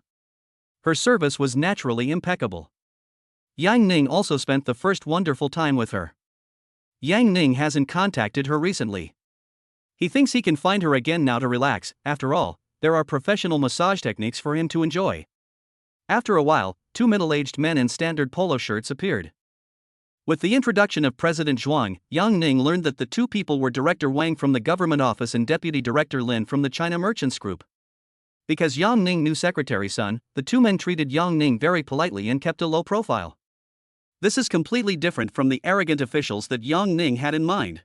Her service was naturally impeccable. Yang Ning also spent the first wonderful time with her. Yang Ning hasn't contacted her recently. He thinks he can find her again now to relax. After all, there are professional massage techniques for him to enjoy. After a while, two middle-aged men in standard polo shirts appeared. With the introduction of President Zhuang, Yang Ning learned that the two people were Director Wang from the government office and Deputy Director Lin from the China Merchants Group. Because Yang Ning knew Secretary Sun, the two men treated Yang Ning very politely and kept a low profile. This is completely different from the arrogant officials that Yang Ning had in mind.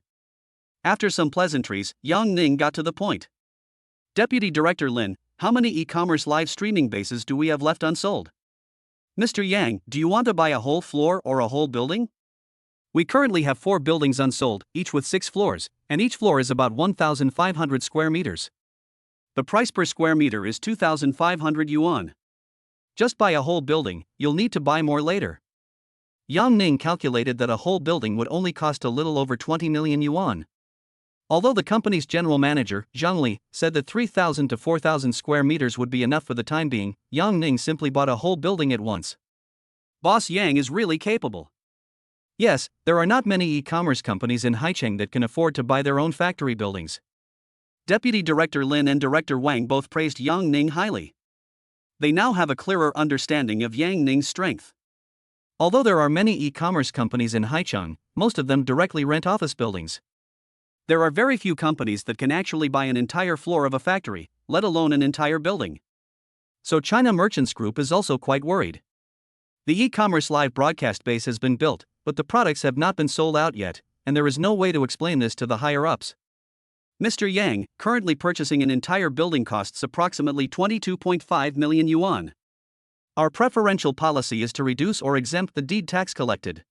After some pleasantries, Yang Ning got to the point. Deputy Director Lin, how many e-commerce live streaming bases do we have left unsold? Mr. Yang, do you want to buy a whole floor or a whole building? We currently have 4 buildings unsold, each with 6 floors, and each floor is about 1,500 square meters. The price per square meter is 2,500 yuan. Just buy a whole building, you'll need to buy more later. Yang Ning calculated that a whole building would only cost a little over 20 million yuan. Although the company's general manager, Zhang Li, said that 3,000 to 4,000 square meters would be enough for the time being, Yang Ning simply bought a whole building at once. Boss Yang is really capable. Yes, there are not many e-commerce companies in Haicheng that can afford to buy their own factory buildings. Deputy Director Lin and Director Wang both praised Yang Ning highly. They now have a clearer understanding of Yang Ning's strength. Although there are many e-commerce companies in Haicheng, most of them directly rent office buildings. There are very few companies that can actually buy an entire floor of a factory, let alone an entire building. So China Merchants Group is also quite worried. The e-commerce live broadcast base has been built, but the products have not been sold out yet, and there is no way to explain this to the higher-ups. Mr. Yang, currently purchasing an entire building costs approximately 22.5 million yuan. Our preferential policy is to reduce or exempt the deed tax collected.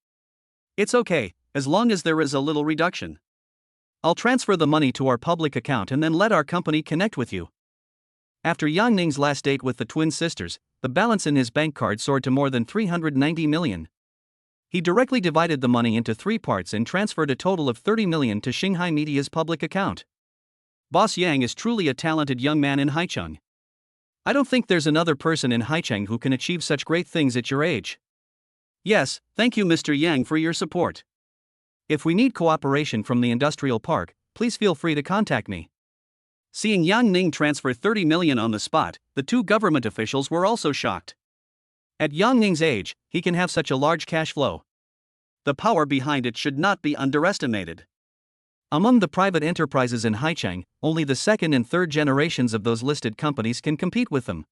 It's okay, as long as there is a little reduction. I'll transfer the money to our public account and then let our company connect with you. After Yang Ning's last date with the twin sisters, the balance in his bank card soared to more than 390 million. He directly divided the money into 3 parts and transferred a total of 30 million to Xinghai Media's public account. Boss Yang is truly a talented young man in Haicheng. I don't think there's another person in Haicheng who can achieve such great things at your age. Yes, thank you Mr. Yang for your support. If we need cooperation from the industrial park, please feel free to contact me. Seeing Yang Ning transfer 30 million on the spot, the two government officials were also shocked. At Yang Ning's age, he can have such a large cash flow. The power behind it should not be underestimated. Among the private enterprises in Haicheng, only the second and third generations of those listed companies can compete with them.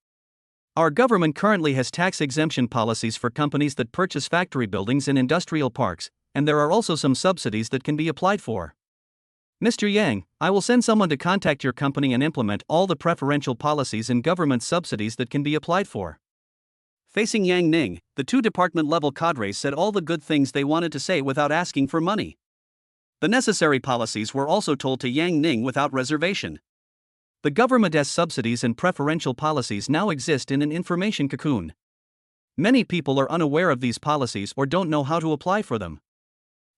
Our government currently has tax exemption policies for companies that purchase factory buildings in industrial parks, and there are also some subsidies that can be applied for. Mr. Yang, I will send someone to contact your company and implement all the preferential policies and government subsidies that can be applied for. Facing Yang Ning, the two department-level cadres said all the good things they wanted to say without asking for money. The necessary policies were also told to Yang Ning without reservation. The government has subsidies and preferential policies now exist in an information cocoon. Many people are unaware of these policies or don't know how to apply for them.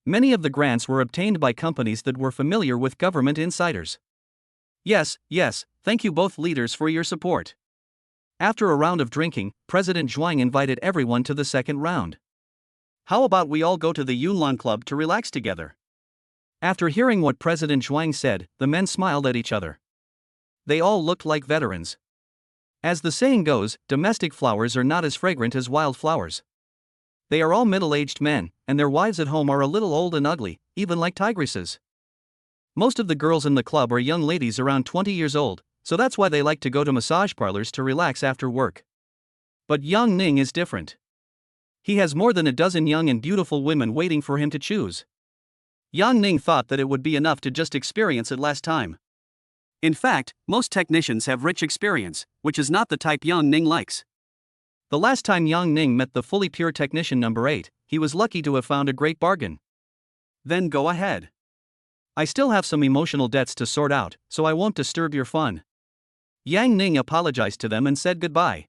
Many of the grants were obtained by companies that were familiar with government insiders. Yes, thank you both leaders for your support. After a round of drinking, President Zhuang invited everyone to the second round. How about we all go to the Yunlan Club to relax together? After hearing what President Zhuang said, the men smiled at each other. They all looked like veterans. As the saying goes, domestic flowers are not as fragrant as wild flowers. They are all middle-aged men, and their wives at home are a little old and ugly, even like tigresses. Most of the girls in the club are young ladies around 20 years old, so that's why they like to go to massage parlors to relax after work. But Yang Ning is different. He has more than a dozen young and beautiful women waiting for him to choose. Yang Ning thought that it would be enough to just experience it last time. In fact, most technicians have rich experience, which is not the type Yang Ning likes. The last time Yang Ning met the fully pure technician number 8, he was lucky to have found a great bargain. Then go ahead. I still have some emotional debts to sort out, so I won't disturb your fun. Yang Ning apologized to them and said goodbye.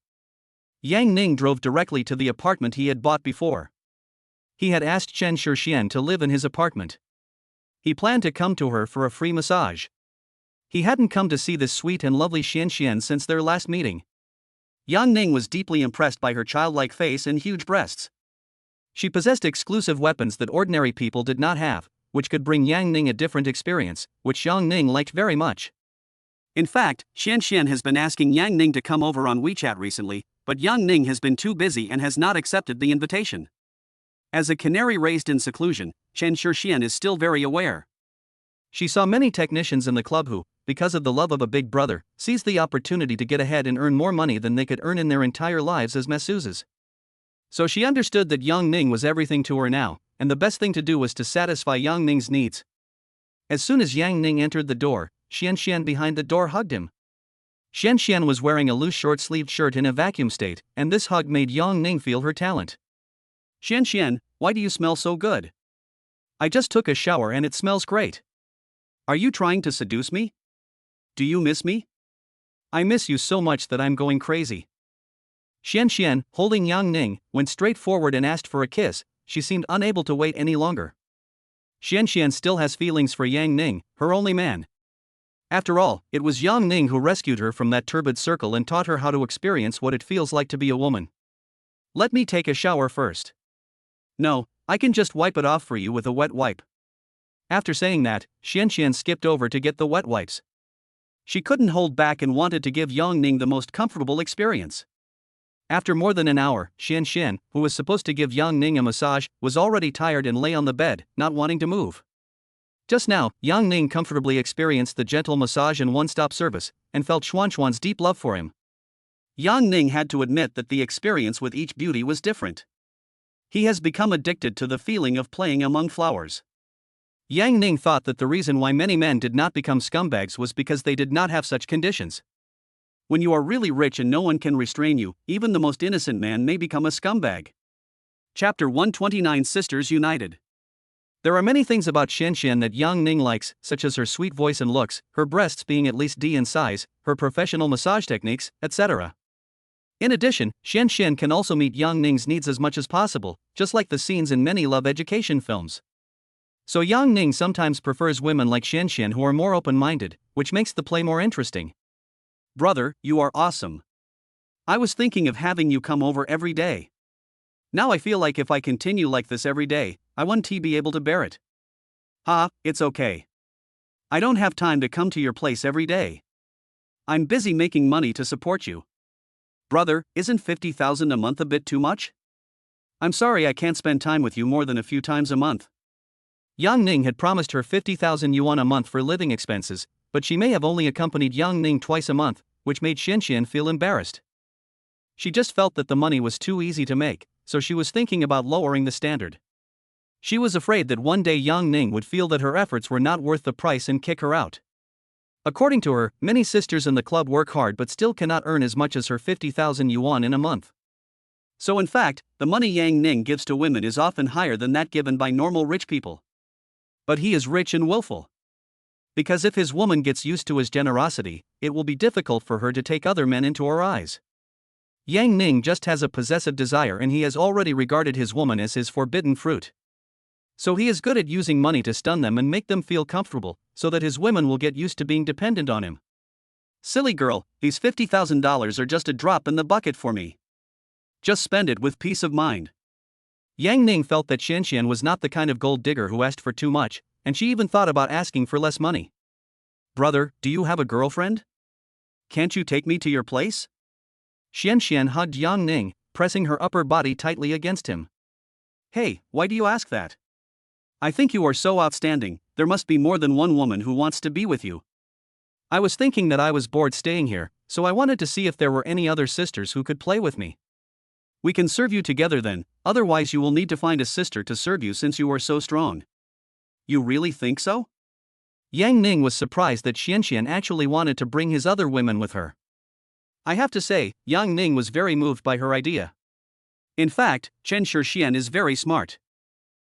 Yang Ning drove directly to the apartment he had bought before. He had asked Chen Shixian to live in his apartment. He planned to come to her for a free massage. He hadn't come to see this sweet and lovely Xian since their last meeting. Yang Ning was deeply impressed by her childlike face and huge breasts. She possessed exclusive weapons that ordinary people did not have, which could bring Yang Ning a different experience, which Yang Ning liked very much. In fact, Xian has been asking Yang Ning to come over on WeChat recently, but Yang Ning has been too busy and has not accepted the invitation. As a canary raised in seclusion, Xian is still very aware. She saw many technicians in the club who, because of the love of a big brother, seized the opportunity to get ahead and earn more money than they could earn in their entire lives as masseuses. So she understood that Yang Ning was everything to her now, and the best thing to do was to satisfy Yang Ning's needs. As soon as Yang Ning entered the door, Xian behind the door hugged him. Xian was wearing a loose short-sleeved shirt in a vacuum state, and this hug made Yang Ning feel her talent. Xian, why do you smell so good? I just took a shower and it smells great. Are you trying to seduce me? Do you miss me? I miss you so much that I'm going crazy. Xian, holding Yang Ning, went straight forward and asked for a kiss. She seemed unable to wait any longer. Xian still has feelings for Yang Ning, her only man. After all, it was Yang Ning who rescued her from that turbid circle and taught her how to experience what it feels like to be a woman. Let me take a shower first. No, I can just wipe it off for you with a wet wipe. After saying that, Xian skipped over to get the wet wipes. She couldn't hold back and wanted to give Yang Ning the most comfortable experience. After more than an hour, Xian, who was supposed to give Yang Ning a massage, was already tired and lay on the bed, not wanting to move. Just now, Yang Ning comfortably experienced the gentle massage and one-stop service, and felt Xuan's deep love for him. Yang Ning had to admit that the experience with each beauty was different. He has become addicted to the feeling of playing among flowers. Yang Ning thought that the reason why many men did not become scumbags was because they did not have such conditions. When you are really rich and no one can restrain you, even the most innocent man may become a scumbag. Chapter 129 Sisters United. There are many things about Xian that Yang Ning likes, such as her sweet voice and looks, her breasts being at least D in size, her professional massage techniques, etc. In addition, Xian can also meet Yang Ning's needs as much as possible, just like the scenes in many love education films. So Yang Ning sometimes prefers women like Xian who are more open-minded, which makes the play more interesting. Brother, you are awesome. I was thinking of having you come over every day. Now I feel like if I continue like this every day, I won't be able to bear it. It's okay. I don't have time to come to your place every day. I'm busy making money to support you. Brother, isn't 50,000 a month a bit too much? I'm sorry I can't spend time with you more than a few times a month. Yang Ning had promised her 50,000 yuan a month for living expenses, but she may have only accompanied Yang Ning twice a month, which made Xian feel embarrassed. She just felt that the money was too easy to make, so she was thinking about lowering the standard. She was afraid that one day Yang Ning would feel that her efforts were not worth the price and kick her out. According to her, many sisters in the club work hard but still cannot earn as much as her 50,000 yuan in a month. So in fact, the money Yang Ning gives to women is often higher than that given by normal rich people. But he is rich and willful. Because if his woman gets used to his generosity, it will be difficult for her to take other men into her eyes. Yang Ning just has a possessive desire and he has already regarded his woman as his forbidden fruit. So he is good at using money to stun them and make them feel comfortable, so that his women will get used to being dependent on him. Silly girl, these $50,000 are just a drop in the bucket for me. Just spend it with peace of mind. Yang Ning felt that Xian was not the kind of gold digger who asked for too much, and she even thought about asking for less money. Brother, do you have a girlfriend? Can't you take me to your place? Xian hugged Yang Ning, pressing her upper body tightly against him. Hey, why do you ask that? I think you are so outstanding, there must be more than one woman who wants to be with you. I was thinking that I was bored staying here, so I wanted to see if there were any other sisters who could play with me. We can serve you together then, otherwise you will need to find a sister to serve you since you are so strong. You really think so? Yang Ning was surprised that Xian actually wanted to bring his other women with her. I have to say, Yang Ning was very moved by her idea. In fact, Xian is very smart.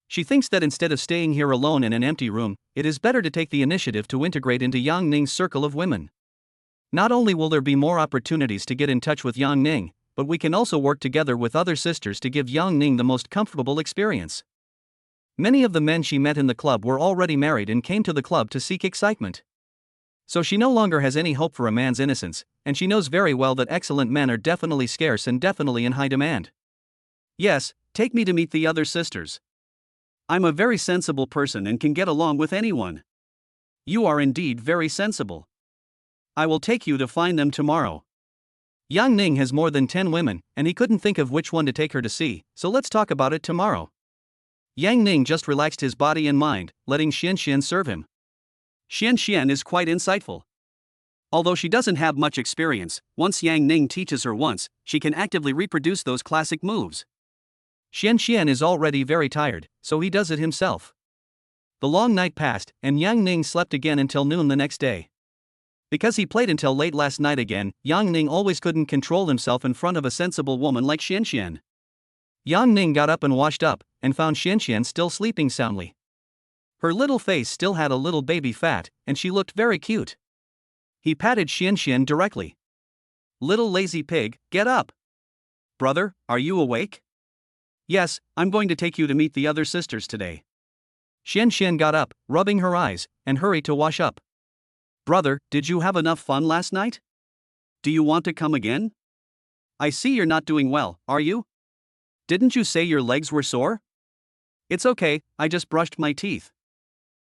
She thinks that instead of staying here alone in an empty room, it is better to take the initiative to integrate into Yang Ning's circle of women. Not only will there be more opportunities to get in touch with Yang Ning, but we can also work together with other sisters to give Yang Ning the most comfortable experience. Many of the men she met in the club were already married and came to the club to seek excitement. So she no longer has any hope for a man's innocence, and she knows very well that excellent men are definitely scarce and definitely in high demand. Yes, take me to meet the other sisters. I'm a very sensible person and can get along with anyone. You are indeed very sensible. I will take you to find them tomorrow. Yang Ning has more than 10 women, and he couldn't think of which one to take her to see, so let's talk about it tomorrow. Yang Ning just relaxed his body and mind, letting Xian Xian serve him. Xian Xian is quite insightful. Although she doesn't have much experience, once Yang Ning teaches her once, she can actively reproduce those classic moves. Xian Xian is already very tired, so he does it himself. The long night passed, and Yang Ning slept again until noon the next day. Because he played until late last night again, Yang Ning always couldn't control himself in front of a sensible woman like Xian Xian. Yang Ning got up and washed up, and found Xian Xian still sleeping soundly. Her little face still had a little baby fat, and she looked very cute. He patted Xian Xian directly. Little lazy pig, get up. Brother, are you awake? Yes, I'm going to take you to meet the other sisters today. Xian Xian got up, rubbing her eyes, and hurried to wash up. Brother, did you have enough fun last night? Do you want to come again? I see you're not doing well, are you? Didn't you say your legs were sore? It's okay, I just brushed my teeth.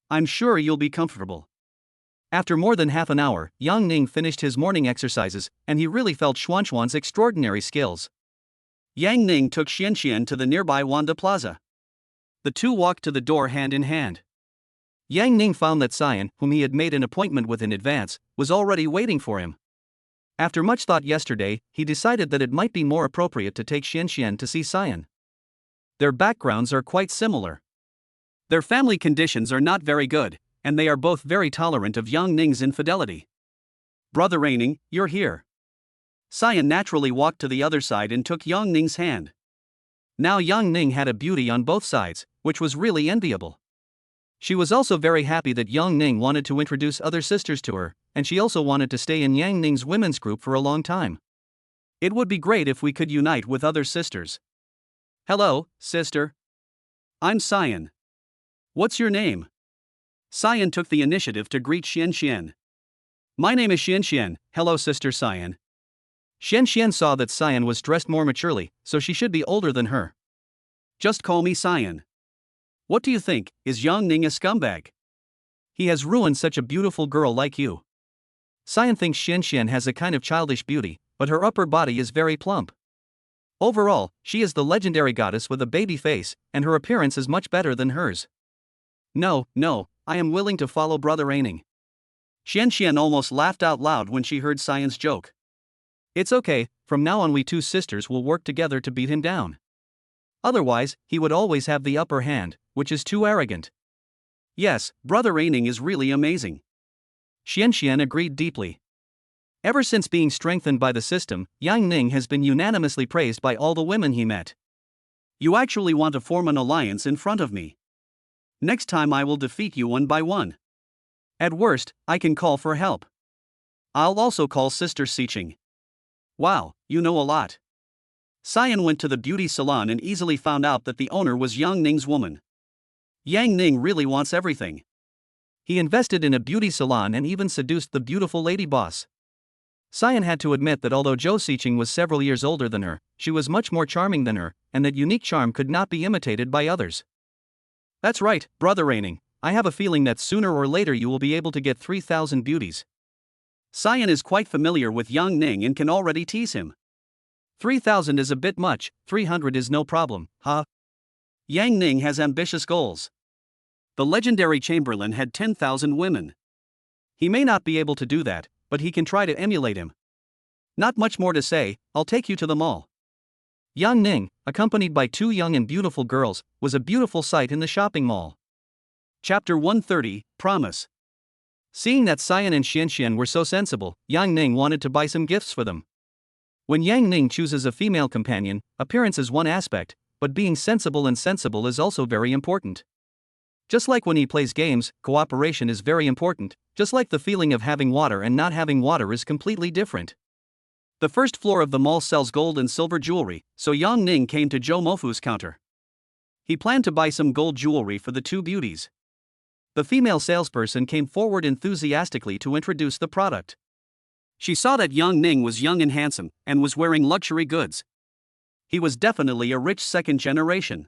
I'm sure you'll be comfortable. After more than half an hour, Yang Ning finished his morning exercises, and he really felt Xuanxuan's extraordinary skills. Yang Ning took Xian Xian to the nearby Wanda Plaza. The two walked to the door hand in hand. Yang Ning found that Xian, whom he had made an appointment with in advance, was already waiting for him. After much thought yesterday, he decided that it might be more appropriate to take Xian Xian to see Xian. Their backgrounds are quite similar. Their family conditions are not very good, and they are both very tolerant of Yang Ning's infidelity. Brother Raining, you're here. Xian naturally walked to the other side and took Yang Ning's hand. Now Yang Ning had a beauty on both sides, which was really enviable. She was also very happy that Yang Ning wanted to introduce other sisters to her, and she also wanted to stay in Yang Ning's women's group for a long time. It would be great if we could unite with other sisters. Hello, sister. I'm Xian. What's your name? Xian took the initiative to greet Xian Xian. My name is Xian Xian, hello sister Xian. Xian Xian saw that Xian was dressed more maturely, so she should be older than her. Just call me Xian. What do you think, is Yang Ning a scumbag? He has ruined such a beautiful girl like you. Xian thinks Xian Xian has a kind of childish beauty, but her upper body is very plump. Overall, she is the legendary goddess with a baby face, and her appearance is much better than hers. No, I am willing to follow Brother Raining. Xian Xian almost laughed out loud when she heard Xian's joke. It's okay, from now on we two sisters will work together to beat him down. Otherwise, he would always have the upper hand, which is too arrogant. Yes, Brother Raining is really amazing. Xian Xian agreed deeply. Ever since being strengthened by the system, Yang Ning has been unanimously praised by all the women he met. You actually want to form an alliance in front of me. Next time I will defeat you one by one. At worst, I can call for help. I'll also call Sister Siqing. Wow, you know a lot. Xian went to the beauty salon and easily found out that the owner was Yang Ning's woman. Yang Ning really wants everything. He invested in a beauty salon and even seduced the beautiful lady boss. Xian had to admit that although Zhou Siqing was several years older than her, she was much more charming than her, and that unique charm could not be imitated by others. That's right, Brother Raining, I have a feeling that sooner or later you will be able to get 3,000 beauties. Xian is quite familiar with Yang Ning and can already tease him. 3,000 is a bit much, 300 is no problem, huh? Yang Ning has ambitious goals. The legendary Chamberlain had 10,000 women. He may not be able to do that, but he can try to emulate him. Not much more to say, I'll take you to the mall. Yang Ning, accompanied by two young and beautiful girls, was a beautiful sight in the shopping mall. Chapter 130, Promise. Seeing that Xian and Xian Xian were so sensible, Yang Ning wanted to buy some gifts for them. When Yang Ning chooses a female companion, appearance is one aspect, but being sensible is also very important. Just like when he plays games, cooperation is very important, just like the feeling of having water and not having water is completely different. The first floor of the mall sells gold and silver jewelry, so Yang Ning came to Zhou Mofu's counter. He planned to buy some gold jewelry for the two beauties. The female salesperson came forward enthusiastically to introduce the product. She saw that Yang Ning was young and handsome, and was wearing luxury goods. He was definitely a rich second generation.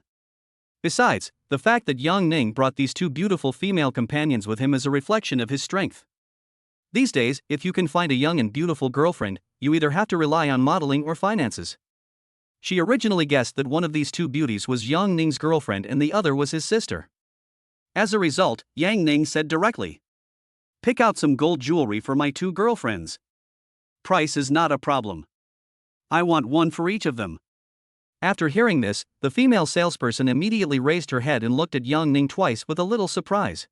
Besides, the fact that Yang Ning brought these two beautiful female companions with him is a reflection of his strength. These days, if you can find a young and beautiful girlfriend, you either have to rely on modeling or finances. She originally guessed that one of these two beauties was Yang Ning's girlfriend and the other was his sister. As a result, Yang Ning said directly, "Pick out some gold jewelry for my two girlfriends. Price is not a problem. I want one for each of them." After hearing this, the female salesperson immediately raised her head and looked at Yang Ning twice with a little surprise.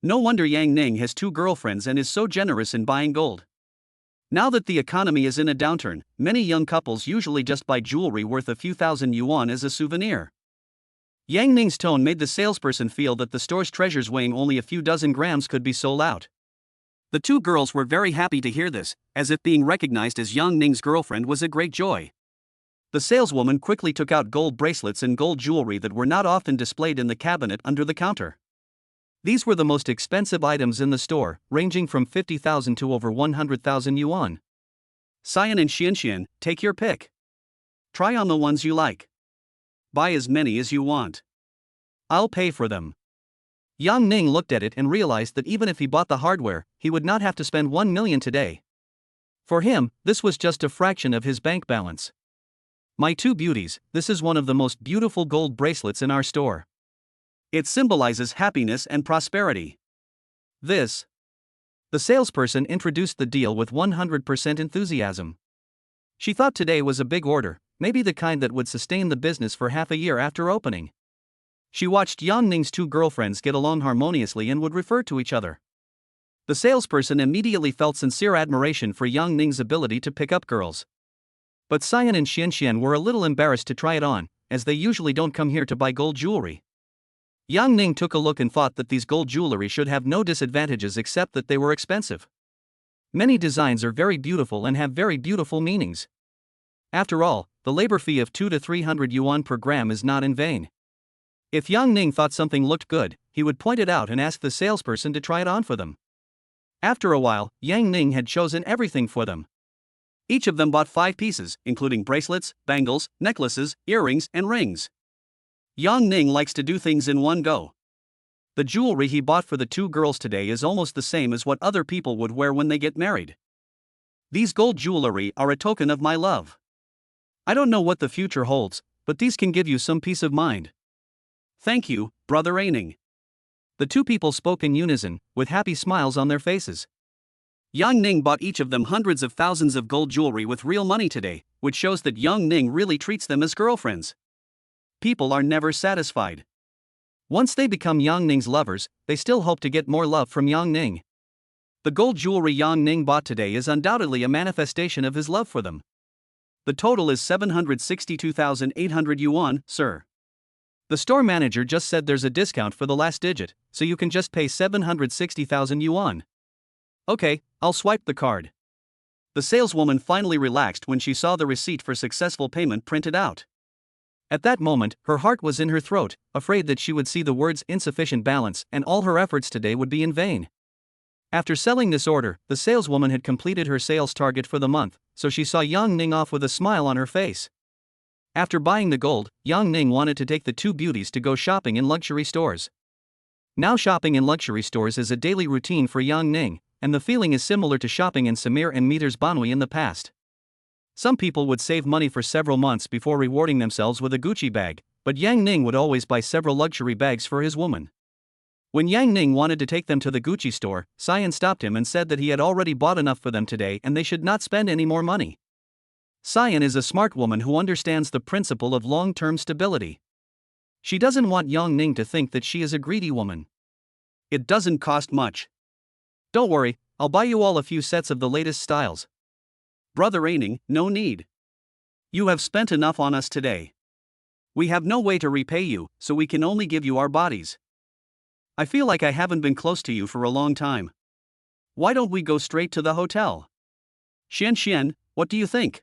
No wonder Yang Ning has two girlfriends and is so generous in buying gold. Now that the economy is in a downturn, many young couples usually just buy jewelry worth a few thousand yuan as a souvenir. Yang Ning's tone made the salesperson feel that the store's treasures weighing only a few dozen grams could be sold out. The two girls were very happy to hear this, as if being recognized as Yang Ning's girlfriend was a great joy. The saleswoman quickly took out gold bracelets and gold jewelry that were not often displayed in the cabinet under the counter. These were the most expensive items in the store, ranging from 50,000 to over 100,000 yuan. Cyan and Xianxian, take your pick. Try on the ones you like. Buy as many as you want. I'll pay for them. Yang Ning looked at it and realized that even if he bought the hardware, he would not have to spend 1 million today. For him, this was just a fraction of his bank balance. "My two beauties, this is one of the most beautiful gold bracelets in our store. It symbolizes happiness and prosperity. This." The salesperson introduced the deal with 100% enthusiasm. She thought today was a big order, maybe the kind that would sustain the business for half a year after opening. She watched Yang Ning's two girlfriends get along harmoniously and would refer to each other. The salesperson immediately felt sincere admiration for Yang Ning's ability to pick up girls. But Cyan and Xianxian were a little embarrassed to try it on, as they usually don't come here to buy gold jewelry. Yang Ning took a look and thought that these gold jewelry should have no disadvantages except that they were expensive. Many designs are very beautiful and have very beautiful meanings. After all, the labor fee of 200 to 300 yuan per gram is not in vain. If Yang Ning thought something looked good, he would point it out and ask the salesperson to try it on for them. After a while, Yang Ning had chosen everything for them. Each of them bought 5 pieces, including bracelets, bangles, necklaces, earrings, and rings. Yang Ning likes to do things in one go. The jewelry he bought for the two girls today is almost the same as what other people would wear when they get married. These gold jewelry are a token of my love. I don't know what the future holds, but these can give you some peace of mind. Thank you, Brother Aining. The two people spoke in unison, with happy smiles on their faces. Yang Ning bought each of them hundreds of thousands of gold jewelry with real money today, which shows that Yang Ning really treats them as girlfriends. People are never satisfied. Once they become Yang Ning's lovers, they still hope to get more love from Yang Ning. The gold jewelry Yang Ning bought today is undoubtedly a manifestation of his love for them. The total is 762,800 yuan, sir. The store manager just said there's a discount for the last digit, so you can just pay 760,000 yuan. Okay, I'll swipe the card. The saleswoman finally relaxed when she saw the receipt for successful payment printed out. At that moment, her heart was in her throat, afraid that she would see the words insufficient balance and all her efforts today would be in vain. After selling this order, the saleswoman had completed her sales target for the month, so she saw Yang Ning off with a smile on her face. After buying the gold, Yang Ning wanted to take the two beauties to go shopping in luxury stores. Now shopping in luxury stores is a daily routine for Yang Ning, and the feeling is similar to shopping in Samir and Meter's Banui in the past. Some people would save money for several months before rewarding themselves with a Gucci bag, but Yang Ning would always buy several luxury bags for his woman. When Yang Ning wanted to take them to the Gucci store, Cyan stopped him and said that he had already bought enough for them today and they should not spend any more money. Cyan is a smart woman who understands the principle of long-term stability. She doesn't want Yang Ning to think that she is a greedy woman. It doesn't cost much. Don't worry, I'll buy you all a few sets of the latest styles. Brother Aining, no need. You have spent enough on us today. We have no way to repay you, so we can only give you our bodies. I feel like I haven't been close to you for a long time. Why don't we go straight to the hotel? Xianxian, what do you think?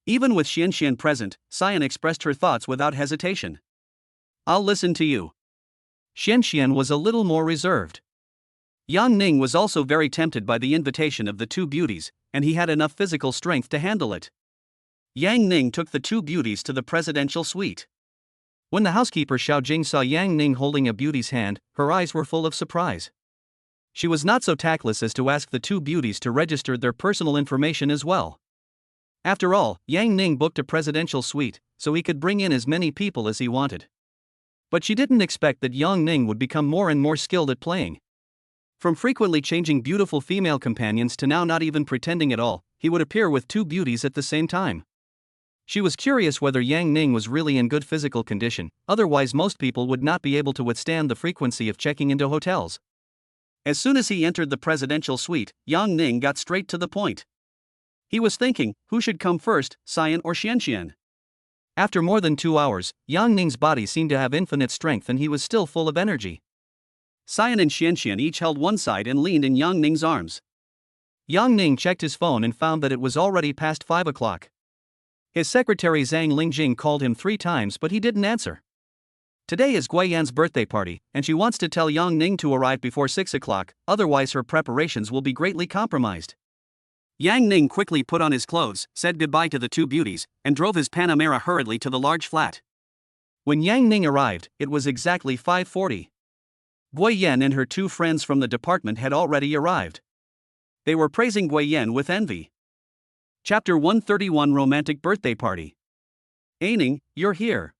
Even with Xianxian present, Cyan expressed her thoughts without hesitation. I'll listen to you. Xianxian was a little more reserved. Yang Ning was also very tempted by the invitation of the two beauties, and he had enough physical strength to handle it. Yang Ning took the two beauties to the presidential suite. When the housekeeper Xiao Jing saw Yang Ning holding a beauty's hand, her eyes were full of surprise. She was not so tactless as to ask the two beauties to register their personal information as well. After all, Yang Ning booked a presidential suite, so he could bring in as many people as he wanted. But she didn't expect that Yang Ning would become more and more skilled at playing. From frequently changing beautiful female companions to now not even pretending at all, he would appear with two beauties at the same time. She was curious whether Yang Ning was really in good physical condition, otherwise most people would not be able to withstand the frequency of checking into hotels. As soon as he entered the presidential suite, Yang Ning got straight to the point. He was thinking, who should come first, Xian or Xianxian? After more than 2 hours, Yang Ning's body seemed to have infinite strength and he was still full of energy. Xian and Xianxian each held one side and leaned in Yang Ning's arms. Yang Ning checked his phone and found that it was already past 5 o'clock. His secretary Zhang Lingjing called him 3 times but he didn't answer. Today is Guiyan's birthday party, and she wants to tell Yang Ning to arrive before 6 o'clock, otherwise her preparations will be greatly compromised. Yang Ning quickly put on his clothes, said goodbye to the two beauties, and drove his Panamera hurriedly to the large flat. When Yang Ning arrived, it was exactly 5:40. Guiyan and her 2 friends from the department had already arrived. They were praising Guiyan with envy. Chapter 131 Romantic Birthday Party. Aining, you're here.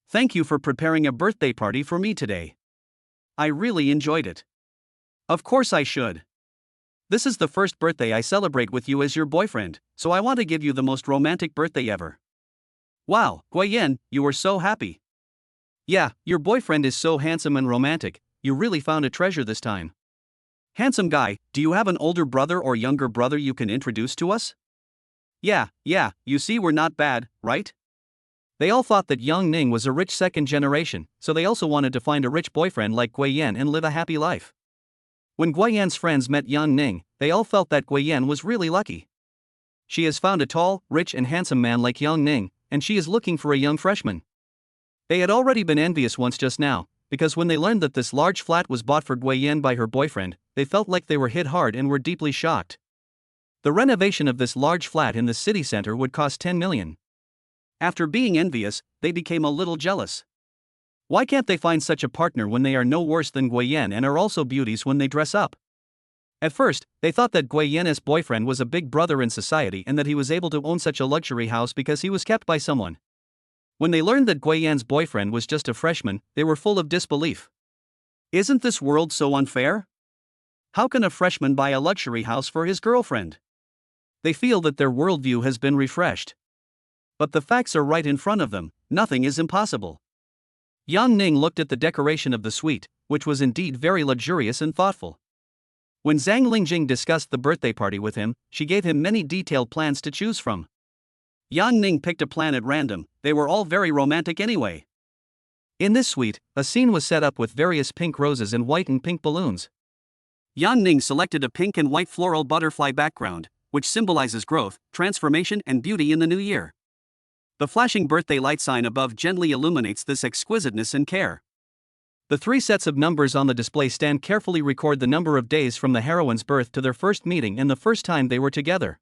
Thank you for preparing a birthday party for me today. I really enjoyed it. Of course I should. This is the first birthday I celebrate with you as your boyfriend, so I want to give you the most romantic birthday ever. Wow, Guiyan, you were so happy. Yeah, your boyfriend is so handsome and romantic, you really found a treasure this time. Handsome guy, do you have an older brother or younger brother you can introduce to us? Yeah, you see we're not bad, right? They all thought that Yang Ning was a rich second generation, so they also wanted to find a rich boyfriend like Guiyan and live a happy life. When Guiyan's friends met Yang Ning, they all felt that Guiyan was really lucky. She has found a tall, rich and handsome man like Yang Ning, and she is looking for a young freshman. They had already been envious once just now, because when they learned that this large flat was bought for Guiyan by her boyfriend, they felt like they were hit hard and were deeply shocked. The renovation of this large flat in the city center would cost 10 million. After being envious, they became a little jealous. Why can't they find such a partner when they are no worse than Guiyan and are also beauties when they dress up? At first, they thought that Guiyan's boyfriend was a big brother in society and that he was able to own such a luxury house because he was kept by someone. When they learned that Guiyan's boyfriend was just a freshman, they were full of disbelief. Isn't this world so unfair? How can a freshman buy a luxury house for his girlfriend? They feel that their worldview has been refreshed. But the facts are right in front of them, nothing is impossible. Yang Ning looked at the decoration of the suite, which was indeed very luxurious and thoughtful. When Zhang Lingjing discussed the birthday party with him, she gave him many detailed plans to choose from. Yang Ning picked a plan at random, they were all very romantic anyway. In this suite, a scene was set up with various pink roses and white and pink balloons. Yang Ning selected a pink and white floral butterfly background, which symbolizes growth, transformation and beauty in the new year. The flashing birthday light sign above gently illuminates this exquisiteness and care. The 3 sets of numbers on the display stand carefully record the number of days from the heroine's birth to their first meeting and the first time they were together.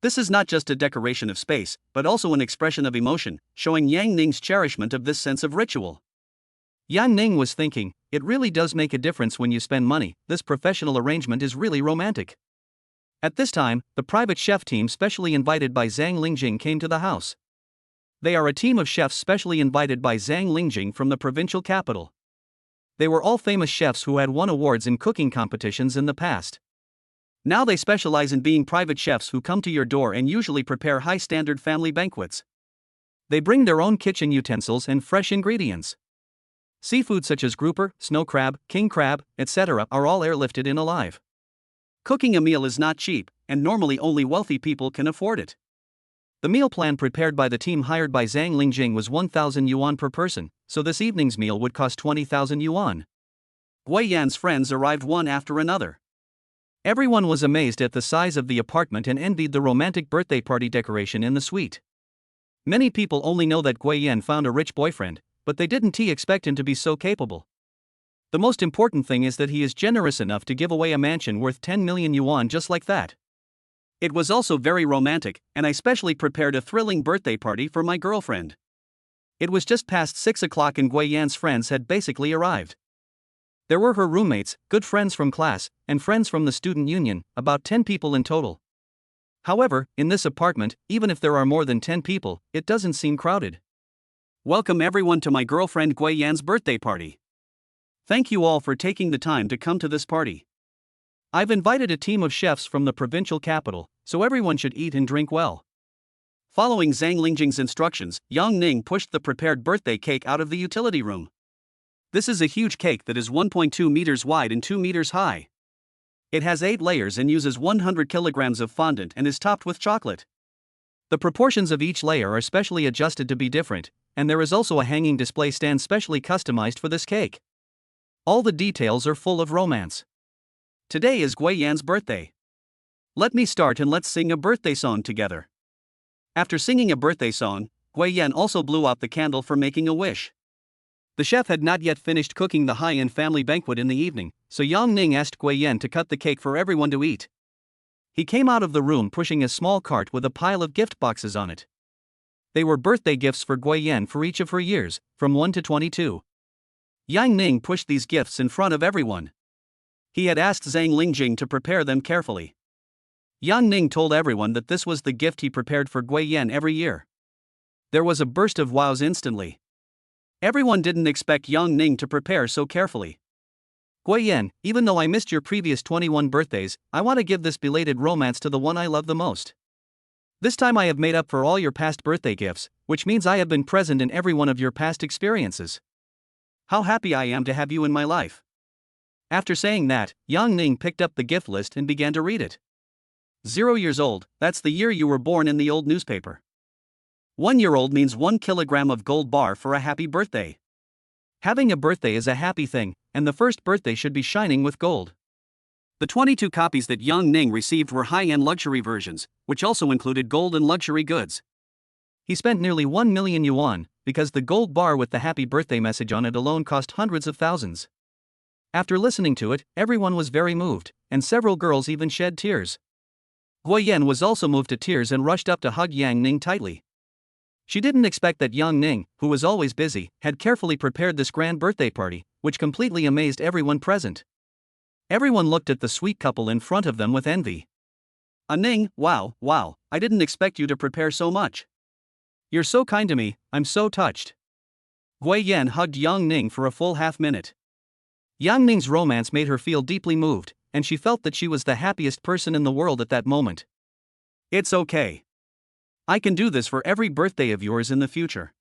This is not just a decoration of space, but also an expression of emotion, showing Yang Ning's cherishment of this sense of ritual. Yang Ning was thinking, it really does make a difference when you spend money, this professional arrangement is really romantic. At this time, the private chef team specially invited by Zhang Lingjing came to the house. They are a team of chefs specially invited by Zhang Lingjing from the provincial capital. They were all famous chefs who had won awards in cooking competitions in the past. Now they specialize in being private chefs who come to your door and usually prepare high-standard family banquets. They bring their own kitchen utensils and fresh ingredients. Seafood such as grouper, snow crab, king crab, etc. are all airlifted in alive. Cooking a meal is not cheap, and normally only wealthy people can afford it. The meal plan prepared by the team hired by Zhang Lingjing was 1,000 yuan per person, so this evening's meal would cost 20,000 yuan. Guiyan's friends arrived one after another. Everyone was amazed at the size of the apartment and envied the romantic birthday party decoration in the suite. Many people only know that Guiyan found a rich boyfriend, but they didn't expect him to be so capable. The most important thing is that he is generous enough to give away a mansion worth 10 million yuan just like that. It was also very romantic, and I specially prepared a thrilling birthday party for my girlfriend. It was just past 6 o'clock and Gui Yan's friends had basically arrived. There were her roommates, good friends from class, and friends from the student union, about 10 people in total. However, in this apartment, even if there are more than 10 people, it doesn't seem crowded. Welcome everyone to my girlfriend Gui Yan's birthday party. Thank you all for taking the time to come to this party. I've invited a team of chefs from the provincial capital, so everyone should eat and drink well. Following Zhang Lingjing's instructions, Yang Ning pushed the prepared birthday cake out of the utility room. This is a huge cake that is 1.2 meters wide and 2 meters high. It has 8 layers and uses 100 kilograms of fondant and is topped with chocolate. The proportions of each layer are specially adjusted to be different, and there is also a hanging display stand specially customized for this cake. All the details are full of romance. Today is Gui Yan's birthday. Let me start and let's sing a birthday song together. After singing a birthday song, Gui Yan also blew out the candle for making a wish. The chef had not yet finished cooking the high-end family banquet in the evening, so Yang Ning asked Gui Yan to cut the cake for everyone to eat. He came out of the room pushing a small cart with a pile of gift boxes on it. They were birthday gifts for Gui Yan for each of her years, from 1 to 22. Yang Ning pushed these gifts in front of everyone. He had asked Zhang Lingjing to prepare them carefully. Yang Ning told everyone that this was the gift he prepared for Gui Yan every year. There was a burst of wows instantly. Everyone didn't expect Yang Ning to prepare so carefully. Gui Yan, even though I missed your previous 21 birthdays, I want to give this belated romance to the one I love the most. This time I have made up for all your past birthday gifts, which means I have been present in every one of your past experiences. How happy I am to have you in my life. After saying that, Yang Ning picked up the gift list and began to read it. 0 years old, that's the year you were born in the old newspaper. 1 year old means 1 kilogram of gold bar for a happy birthday. Having a birthday is a happy thing, and the first birthday should be shining with gold. The 22 copies that Yang Ning received were high-end luxury versions, which also included gold and luxury goods. He spent nearly 1 million yuan, because the gold bar with the happy birthday message on it alone cost hundreds of thousands. After listening to it, everyone was very moved, and several girls even shed tears. Gui Yan was also moved to tears and rushed up to hug Yang Ning tightly. She didn't expect that Yang Ning, who was always busy, had carefully prepared this grand birthday party, which completely amazed everyone present. Everyone looked at the sweet couple in front of them with envy. Ning, wow, I didn't expect you to prepare so much. You're so kind to me, I'm so touched. Gui Yan hugged Yang Ning for a full half-minute. Yang Ning's romance made her feel deeply moved, and she felt that she was the happiest person in the world at that moment. It's okay. I can do this for every birthday of yours in the future.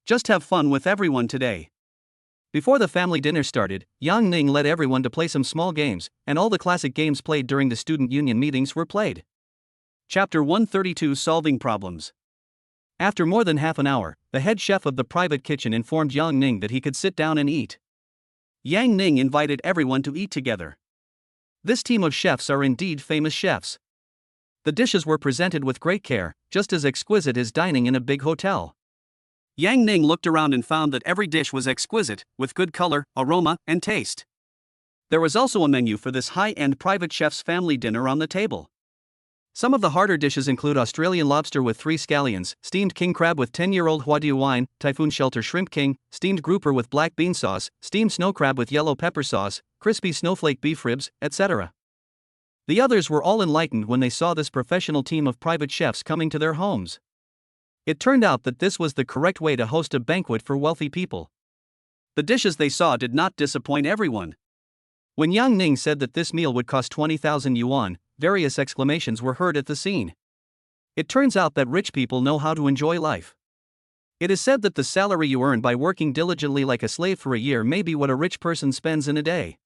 Just have fun with everyone today. Before the family dinner started, Yang Ning led everyone to play some small games, and all the classic games played during the student union meetings were played. Chapter 132 Solving Problems. After more than half an hour, the head chef of the private kitchen informed Yang Ning that he could sit down and eat. Yang Ning invited everyone to eat together. This team of chefs are indeed famous chefs. The dishes were presented with great care, just as exquisite as dining in a big hotel. Yang Ning looked around and found that every dish was exquisite, with good color, aroma, and taste. There was also a menu for this high-end private chef's family dinner on the table. Some of the harder dishes include Australian lobster with 3 scallions, steamed king crab with 10-year-old Huadiu wine, typhoon shelter shrimp king, steamed grouper with black bean sauce, steamed snow crab with yellow pepper sauce, crispy snowflake beef ribs, etc. The others were all enlightened when they saw this professional team of private chefs coming to their homes. It turned out that this was the correct way to host a banquet for wealthy people. The dishes they saw did not disappoint everyone. When Yang Ning said that this meal would cost 20,000 yuan, various exclamations were heard at the scene. It turns out that rich people know how to enjoy life. It is said that the salary you earn by working diligently like a slave for a year may be what a rich person spends in a day.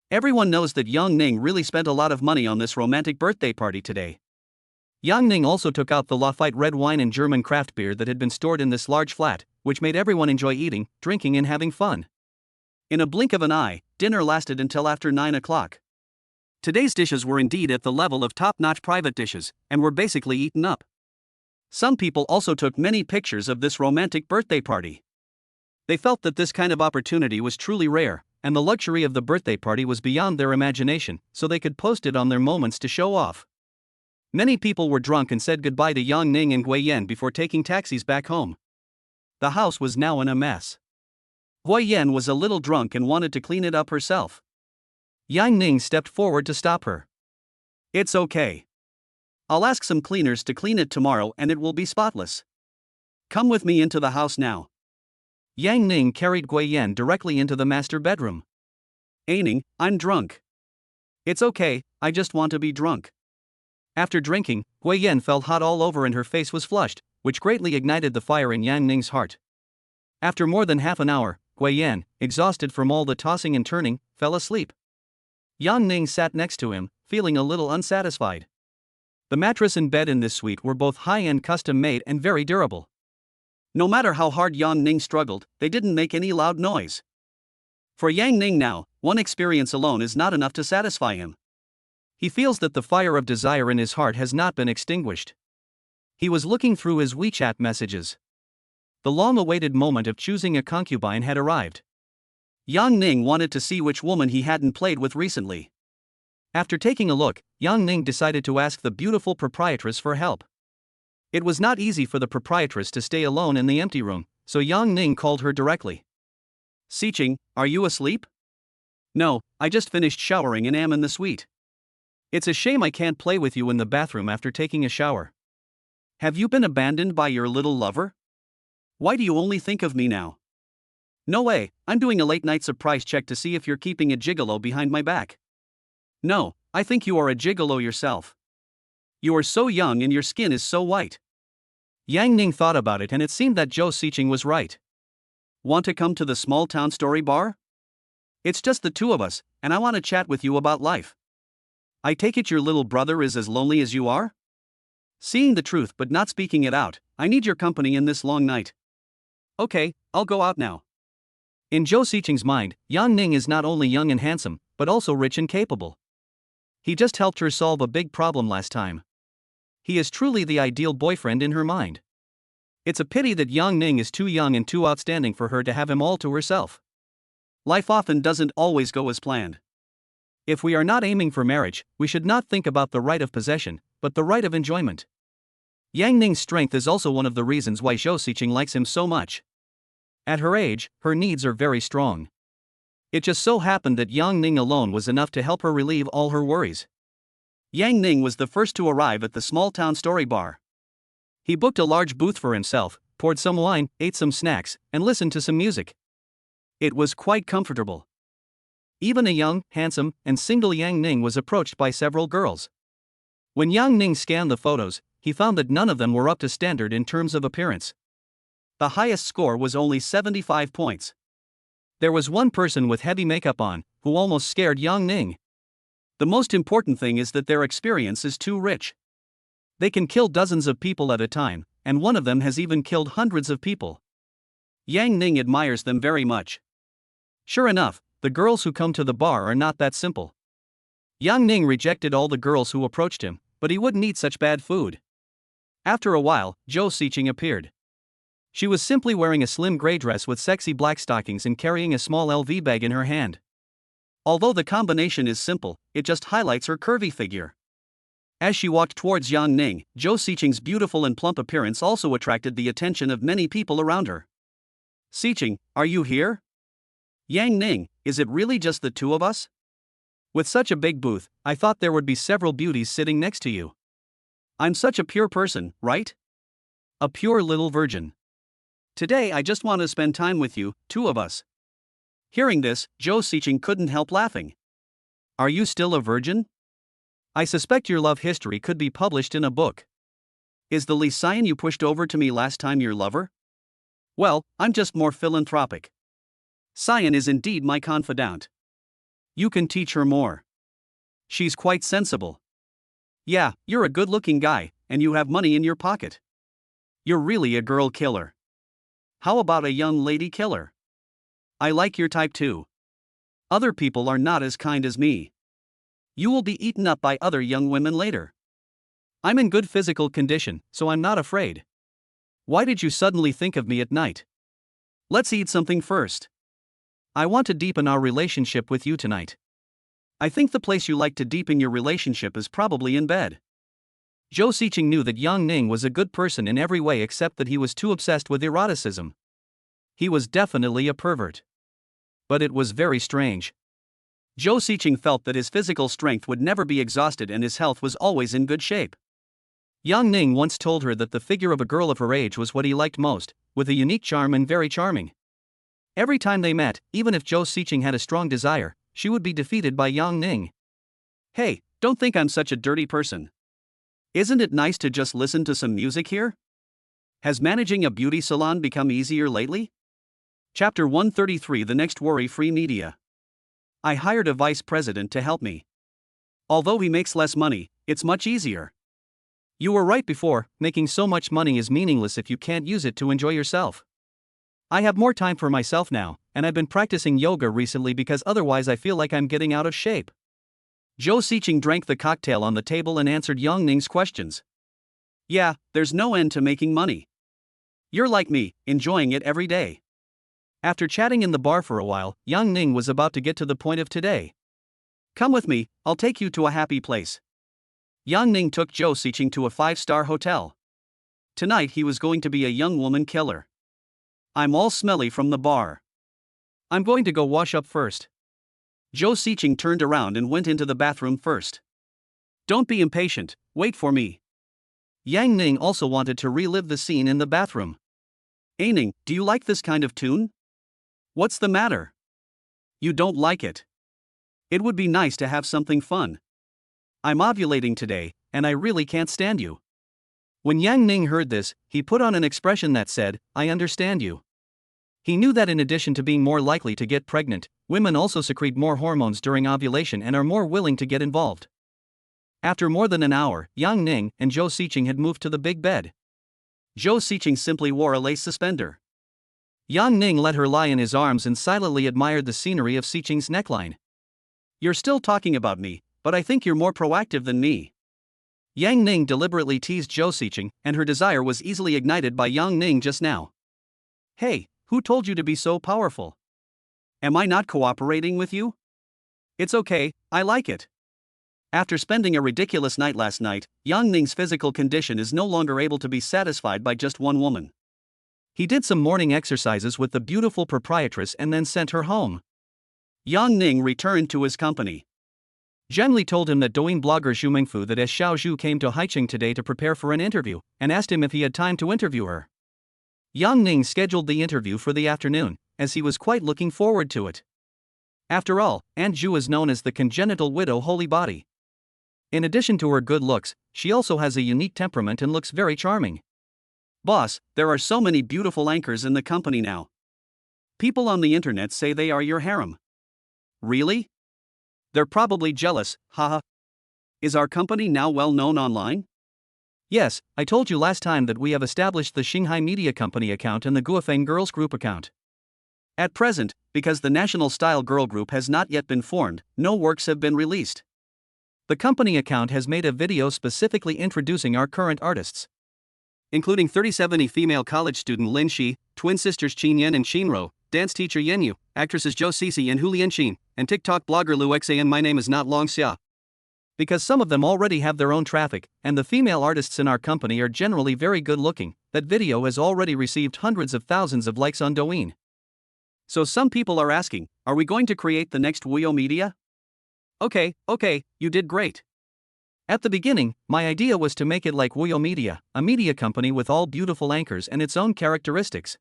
Everyone knows that Yang Ning really spent a lot of money on this romantic birthday party today. Yang Ning also took out the Lafite red wine and German craft beer that had been stored in this large flat, which made everyone enjoy eating, drinking and having fun. In a blink of an eye, dinner lasted until after 9 o'clock. Today's dishes were indeed at the level of top-notch private dishes, and were basically eaten up. Some people also took many pictures of this romantic birthday party. They felt that this kind of opportunity was truly rare, and the luxury of the birthday party was beyond their imagination, so they could post it on their moments to show off. Many people were drunk and said goodbye to Yang Ning and Gui Yan before taking taxis back home. The house was now in a mess. Hui Yan was a little drunk and wanted to clean it up herself. Yang Ning stepped forward to stop her. It's okay. I'll ask some cleaners to clean it tomorrow and it will be spotless. Come with me into the house now. Yang Ning carried Hui Yan directly into the master bedroom. Ning, I'm drunk. It's okay, I just want to be drunk. After drinking, Hui Yan felt hot all over and her face was flushed, which greatly ignited the fire in Yang Ning's heart. After more than half an hour, Hui Yan, exhausted from all the tossing and turning, fell asleep. Yang Ning sat next to him, feeling a little unsatisfied. The mattress and bed in this suite were both high-end custom-made and very durable. No matter how hard Yang Ning struggled, they didn't make any loud noise. For Yang Ning now, one experience alone is not enough to satisfy him. He feels that the fire of desire in his heart has not been extinguished. He was looking through his WeChat messages. The long-awaited moment of choosing a concubine had arrived. Yang Ning wanted to see which woman he hadn't played with recently. After taking a look, Yang Ning decided to ask the beautiful proprietress for help. It was not easy for the proprietress to stay alone in the empty room, so Yang Ning called her directly. Xiqing, are you asleep? No, I just finished showering and am in the suite. It's a shame I can't play with you in the bathroom after taking a shower. Have you been abandoned by your little lover? Why do you only think of me now? No way, I'm doing a late-night surprise check to see if you're keeping a gigolo behind my back. No, I think you are a gigolo yourself. You are so young and your skin is so white. Yang Ning thought about it and it seemed that Zhou Xiqing was right. Want to come to the small-town story bar? It's just the two of us, and I want to chat with you about life. I take it your little brother is as lonely as you are? Seeing the truth but not speaking it out, I need your company in this long night. Okay, I'll go out now. In Zhou Xiqing's mind, Yang Ning is not only young and handsome, but also rich and capable. He just helped her solve a big problem last time. He is truly the ideal boyfriend in her mind. It's a pity that Yang Ning is too young and too outstanding for her to have him all to herself. Life often doesn't always go as planned. If we are not aiming for marriage, we should not think about the right of possession, but the right of enjoyment. Yang Ning's strength is also one of the reasons why Zhou Xiqing likes him so much. At her age, her needs are very strong. It just so happened that Yang Ning alone was enough to help her relieve all her worries. Yang Ning was the first to arrive at the small-town story bar. He booked a large booth for himself, poured some wine, ate some snacks, and listened to some music. It was quite comfortable. Even a young, handsome, and single Yang Ning was approached by several girls. When Yang Ning scanned the photos, he found that none of them were up to standard in terms of appearance. The highest score was only 75 points. There was one person with heavy makeup on, who almost scared Yang Ning. The most important thing is that their experience is too rich. They can kill dozens of people at a time, and one of them has even killed hundreds of people. Yang Ning admires them very much. Sure enough, the girls who come to the bar are not that simple. Yang Ning rejected all the girls who approached him, but he wouldn't eat such bad food. After a while, Zhou Xiqing appeared. She was simply wearing a slim gray dress with sexy black stockings and carrying a small LV bag in her hand. Although the combination is simple, it just highlights her curvy figure. As she walked towards Yang Ning, Zhou Xiqing's beautiful and plump appearance also attracted the attention of many people around her. Xiqing, are you here? Yang Ning, is it really just the two of us? With such a big booth, I thought there would be several beauties sitting next to you. I'm such a pure person, right? A pure little virgin. Today I just want to spend time with you, two of us. Hearing this, Zhou Xiqing couldn't help laughing. Are you still a virgin? I suspect your love history could be published in a book. Is the Li Xian you pushed over to me last time your lover? Well, I'm just more philanthropic. Xian is indeed my confidant. You can teach her more. She's quite sensible. Yeah, you're a good-looking guy, and you have money in your pocket. You're really a girl killer. How about a young lady killer? I like your type too. Other people are not as kind as me. You will be eaten up by other young women later. I'm in good physical condition, so I'm not afraid. Why did you suddenly think of me at night? Let's eat something first. I want to deepen our relationship with you tonight. I think the place you like to deepen your relationship is probably in bed. Zhou Xiqing knew that Yang Ning was a good person in every way except that he was too obsessed with eroticism. He was definitely a pervert. But it was very strange. Zhou Xiqing felt that his physical strength would never be exhausted and his health was always in good shape. Yang Ning once told her that the figure of a girl of her age was what he liked most, with a unique charm and very charming. Every time they met, even if Zhou Xiqing had a strong desire, she would be defeated by Yang Ning. Hey, don't think I'm such a dirty person. Isn't it nice to just listen to some music here? Has managing a beauty salon become easier lately? Chapter 133 The Next Worry-Free Media. I hired a vice president to help me. Although he makes less money, it's much easier. You were right before, making so much money is meaningless if you can't use it to enjoy yourself. I have more time for myself now, and I've been practicing yoga recently because otherwise I feel like I'm getting out of shape. Zhou Xiqing drank the cocktail on the table and answered Yang Ning's questions. Yeah, there's no end to making money. You're like me, enjoying it every day. After chatting in the bar for a while, Yang Ning was about to get to the point of today. Come with me, I'll take you to a happy place. Yang Ning took Zhou Xiqing to a 5-star hotel. Tonight he was going to be a young woman killer. I'm all smelly from the bar. I'm going to go wash up first. Zhou Xiqing turned around and went into the bathroom first. Don't be impatient, wait for me. Yang Ning also wanted to relive the scene in the bathroom. Hey Ning, do you like this kind of tune? What's the matter? You don't like it? It would be nice to have something fun. I'm ovulating today, and I really can't stand you. When Yang Ning heard this, he put on an expression that said, I understand you. He knew that in addition to being more likely to get pregnant, women also secrete more hormones during ovulation and are more willing to get involved. After more than an hour, Yang Ning and Zhou Xiqing had moved to the big bed. Zhou Xiqing simply wore a lace suspender. Yang Ning let her lie in his arms and silently admired the scenery of Xiqing's neckline. You're still talking about me, but I think you're more proactive than me. Yang Ning deliberately teased Zhou Xiqing, and her desire was easily ignited by Yang Ning just now. Hey, who told you to be so powerful? Am I not cooperating with you? It's okay, I like it. After spending a ridiculous night last night, Yang Ning's physical condition is no longer able to be satisfied by just one woman. He did some morning exercises with the beautiful proprietress and then sent her home. Yang Ning returned to his company. Zhang Li told him that Douyin blogger Zhu Mingfu that Xiao Zhu came to Haicheng today to prepare for an interview, and asked him if he had time to interview her. Yang Ning scheduled the interview for the afternoon, as he was quite looking forward to it. After all, Aunt Zhu is known as the congenital widow holy body. In addition to her good looks, she also has a unique temperament and looks very charming. Boss, there are so many beautiful anchors in the company now. People on the internet say they are your harem. Really? They're probably jealous, haha. Is our company now well known online? Yes, I told you last time that we have established the Xinghai Media Company account and the Guofeng Girls Group account. At present, because the National Style Girl Group has not yet been formed, no works have been released. The company account has made a video specifically introducing our current artists, including 3070 female college student Lin Shi, twin sisters Qin Yan and Qin Ro, dance teacher Yan Yu, actresses Zhou Sisi and Hu Lianqin, and TikTok blogger Lu Xan. My name is not Long Xia. Because some of them already have their own traffic, and the female artists in our company are generally very good looking, that video has already received hundreds of thousands of likes on Douyin. So some people are asking, are we going to create the next Wuyo Media? Okay, you did great. At the beginning, my idea was to make it like Wuyo Media, a media company with all beautiful anchors and its own characteristics.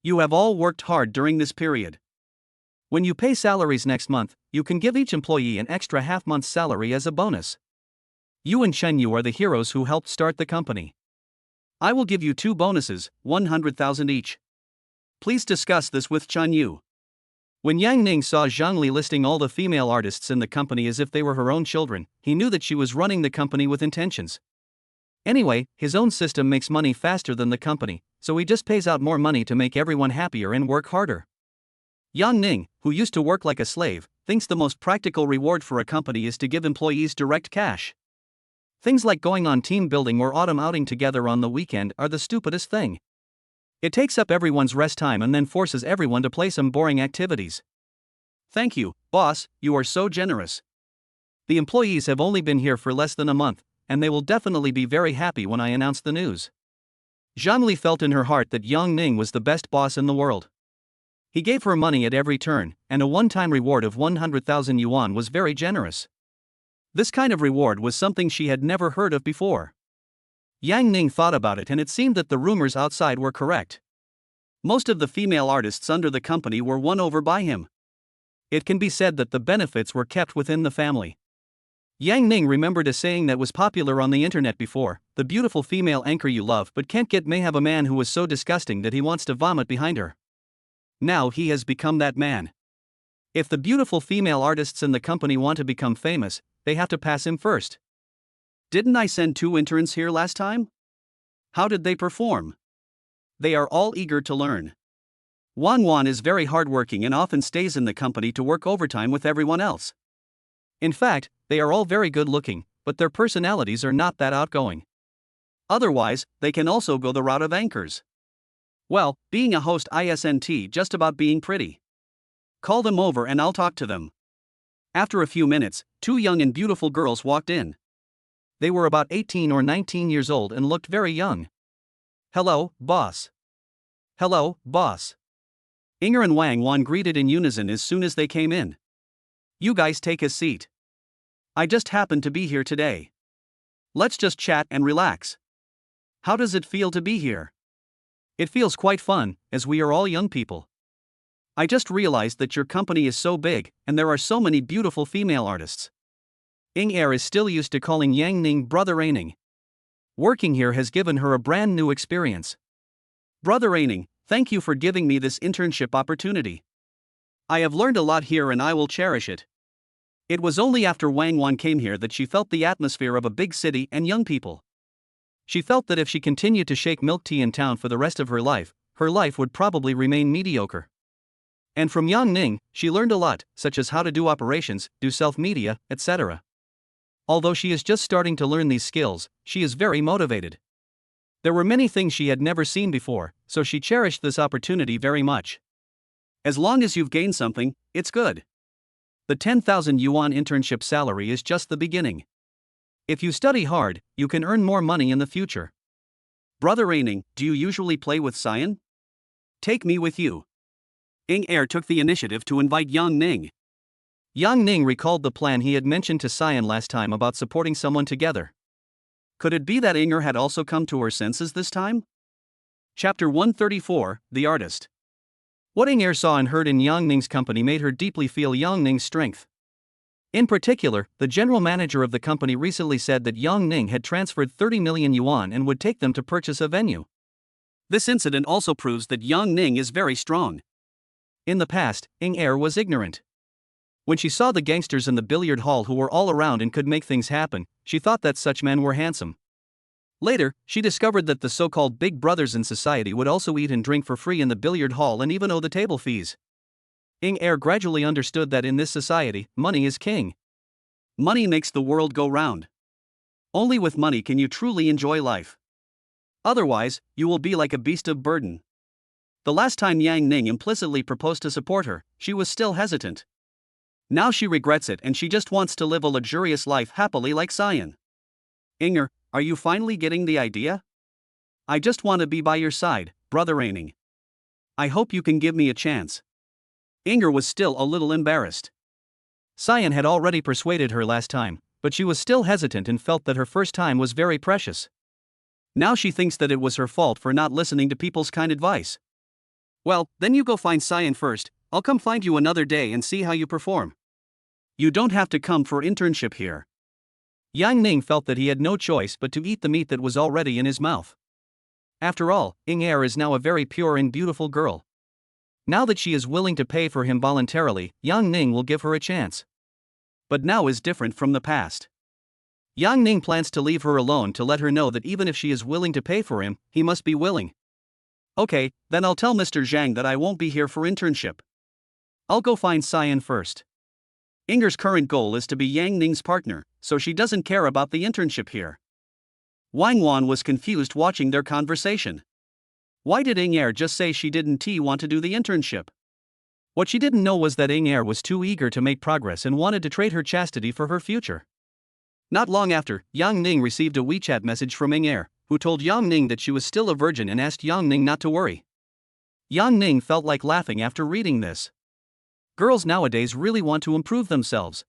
You have all worked hard during this period. When you pay salaries next month, you can give each employee an extra half-month's salary as a bonus. You and Chen Yu are the heroes who helped start the company. I will give you 2 bonuses, 100,000 each. Please discuss this with Chen Yu. When Yang Ning saw Zhang Li listing all the female artists in the company as if they were her own children, he knew that she was running the company with intentions. Anyway, his own system makes money faster than the company, so he just pays out more money to make everyone happier and work harder. Yang Ning, who used to work like a slave, thinks the most practical reward for a company is to give employees direct cash. Things like going on team building or autumn outing together on the weekend are the stupidest thing. It takes up everyone's rest time and then forces everyone to play some boring activities. Thank you, boss, you are so generous. The employees have only been here for less than a month, and they will definitely be very happy when I announce the news. Zhangli felt in her heart that Yang Ning was the best boss in the world. He gave her money at every turn, and a one-time reward of 100,000 yuan was very generous. This kind of reward was something she had never heard of before. Yang Ning thought about it, and it seemed that the rumors outside were correct. Most of the female artists under the company were won over by him. It can be said that the benefits were kept within the family. Yang Ning remembered a saying that was popular on the internet before: the beautiful female anchor you love but can't get may have a man who was so disgusting that he wants to vomit behind her. Now he has become that man. If the beautiful female artists in the company want to become famous, they have to pass him first. Didn't I send 2 interns here last time? How did they perform? They are all eager to learn. Wan is very hardworking and often stays in the company to work overtime with everyone else. In fact, they are all very good looking, but their personalities are not that outgoing. Otherwise, they can also go the route of anchors. Well, being a host isn't just about being pretty. Call them over and I'll talk to them. After a few minutes, 2 young and beautiful girls walked in. They were about 18 or 19 years old and looked very young. Hello, boss. Hello, boss. Inger and Wang Wan greeted in unison as soon as they came in. You guys take a seat. I just happened to be here today. Let's just chat and relax. How does it feel to be here? It feels quite fun, as we are all young people. I just realized that your company is so big, and there are so many beautiful female artists. Inger is still used to calling Yang Ning Brother Aining. Working here has given her a brand new experience. Brother Aining, thank you for giving me this internship opportunity. I have learned a lot here and I will cherish it. It was only after Wang Wan came here that she felt the atmosphere of a big city and young people. She felt that if she continued to shake milk tea in town for the rest of her life would probably remain mediocre. And from Yang Ning, she learned a lot, such as how to do operations, do self-media, etc. Although she is just starting to learn these skills, she is very motivated. There were many things she had never seen before, so she cherished this opportunity very much. As long as you've gained something, it's good. The 10,000 yuan internship salary is just the beginning. If you study hard, you can earn more money in the future. Brother Aining, do you usually play with Cyan? Take me with you. Inger took the initiative to invite Yang Ning. Yang Ning recalled the plan he had mentioned to Cyan last time about supporting someone together. Could it be that Inger had also come to her senses this time? Chapter 134, The Artist. What Inger saw and heard in Yang Ning's company made her deeply feel Yang Ning's strength. In particular, the general manager of the company recently said that Yang Ning had transferred 30 million yuan and would take them to purchase a venue. This incident also proves that Yang Ning is very strong. In the past, Inger was ignorant. When she saw the gangsters in the billiard hall who were all around and could make things happen, she thought that such men were handsome. Later, she discovered that the so-called big brothers in society would also eat and drink for free in the billiard hall and even owe the table fees. Inger gradually understood that in this society, money is king. Money makes the world go round. Only with money can you truly enjoy life. Otherwise, you will be like a beast of burden. The last time Yang Ning implicitly proposed to support her, she was still hesitant. Now she regrets it and she just wants to live a luxurious life happily like Cyan. Inger, are you finally getting the idea? I just want to be by your side, Brother Aining. I hope you can give me a chance. Inger was still a little embarrassed. Cyan had already persuaded her last time, but she was still hesitant and felt that her first time was very precious. Now she thinks that it was her fault for not listening to people's kind advice. Well, then you go find Cyan first, I'll come find you another day and see how you perform. You don't have to come for internship here. Yang Ning felt that he had no choice but to eat the meat that was already in his mouth. After all, Inger is now a very pure and beautiful girl. Now that she is willing to pay for him voluntarily, Yang Ning will give her a chance. But now is different from the past. Yang Ning plans to leave her alone to let her know that even if she is willing to pay for him, he must be willing. Okay, then I'll tell Mr. Zhang that I won't be here for internship. I'll go find Cyan first. Inger's current goal is to be Yang Ning's partner, so she doesn't care about the internship here. Wang Wan was confused watching their conversation. Why did Inger just say she didn't want to do the internship? What she didn't know was that Inger was too eager to make progress and wanted to trade her chastity for her future. Not long after, Yang Ning received a WeChat message from Inger. who told Yang Ning that she was still a virgin and asked Yang Ning not to worry. Yang Ning felt like laughing after reading this. Girls nowadays really want to improve themselves.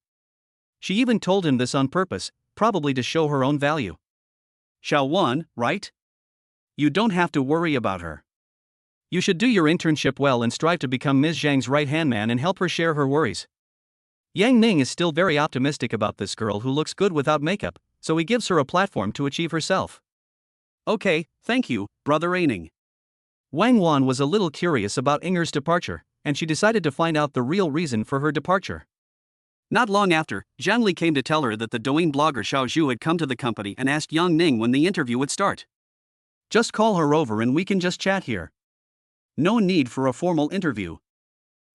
She even told him this on purpose, probably to show her own value. Xiao Wan, right? You don't have to worry about her. You should do your internship well and strive to become Ms. Zhang's right-hand man and help her share her worries. Yang Ning is still very optimistic about this girl who looks good without makeup, so he gives her a platform to achieve herself. Okay, thank you, Brother Aining. Wang Wan was a little curious about Inger's departure, and she decided to find out the real reason for her departure. Not long after, Zhang Li came to tell her that the Douyin blogger Xiao Zhu had come to the company and asked Yang Ning when the interview would start. Just call her over and we can just chat here. No need for a formal interview.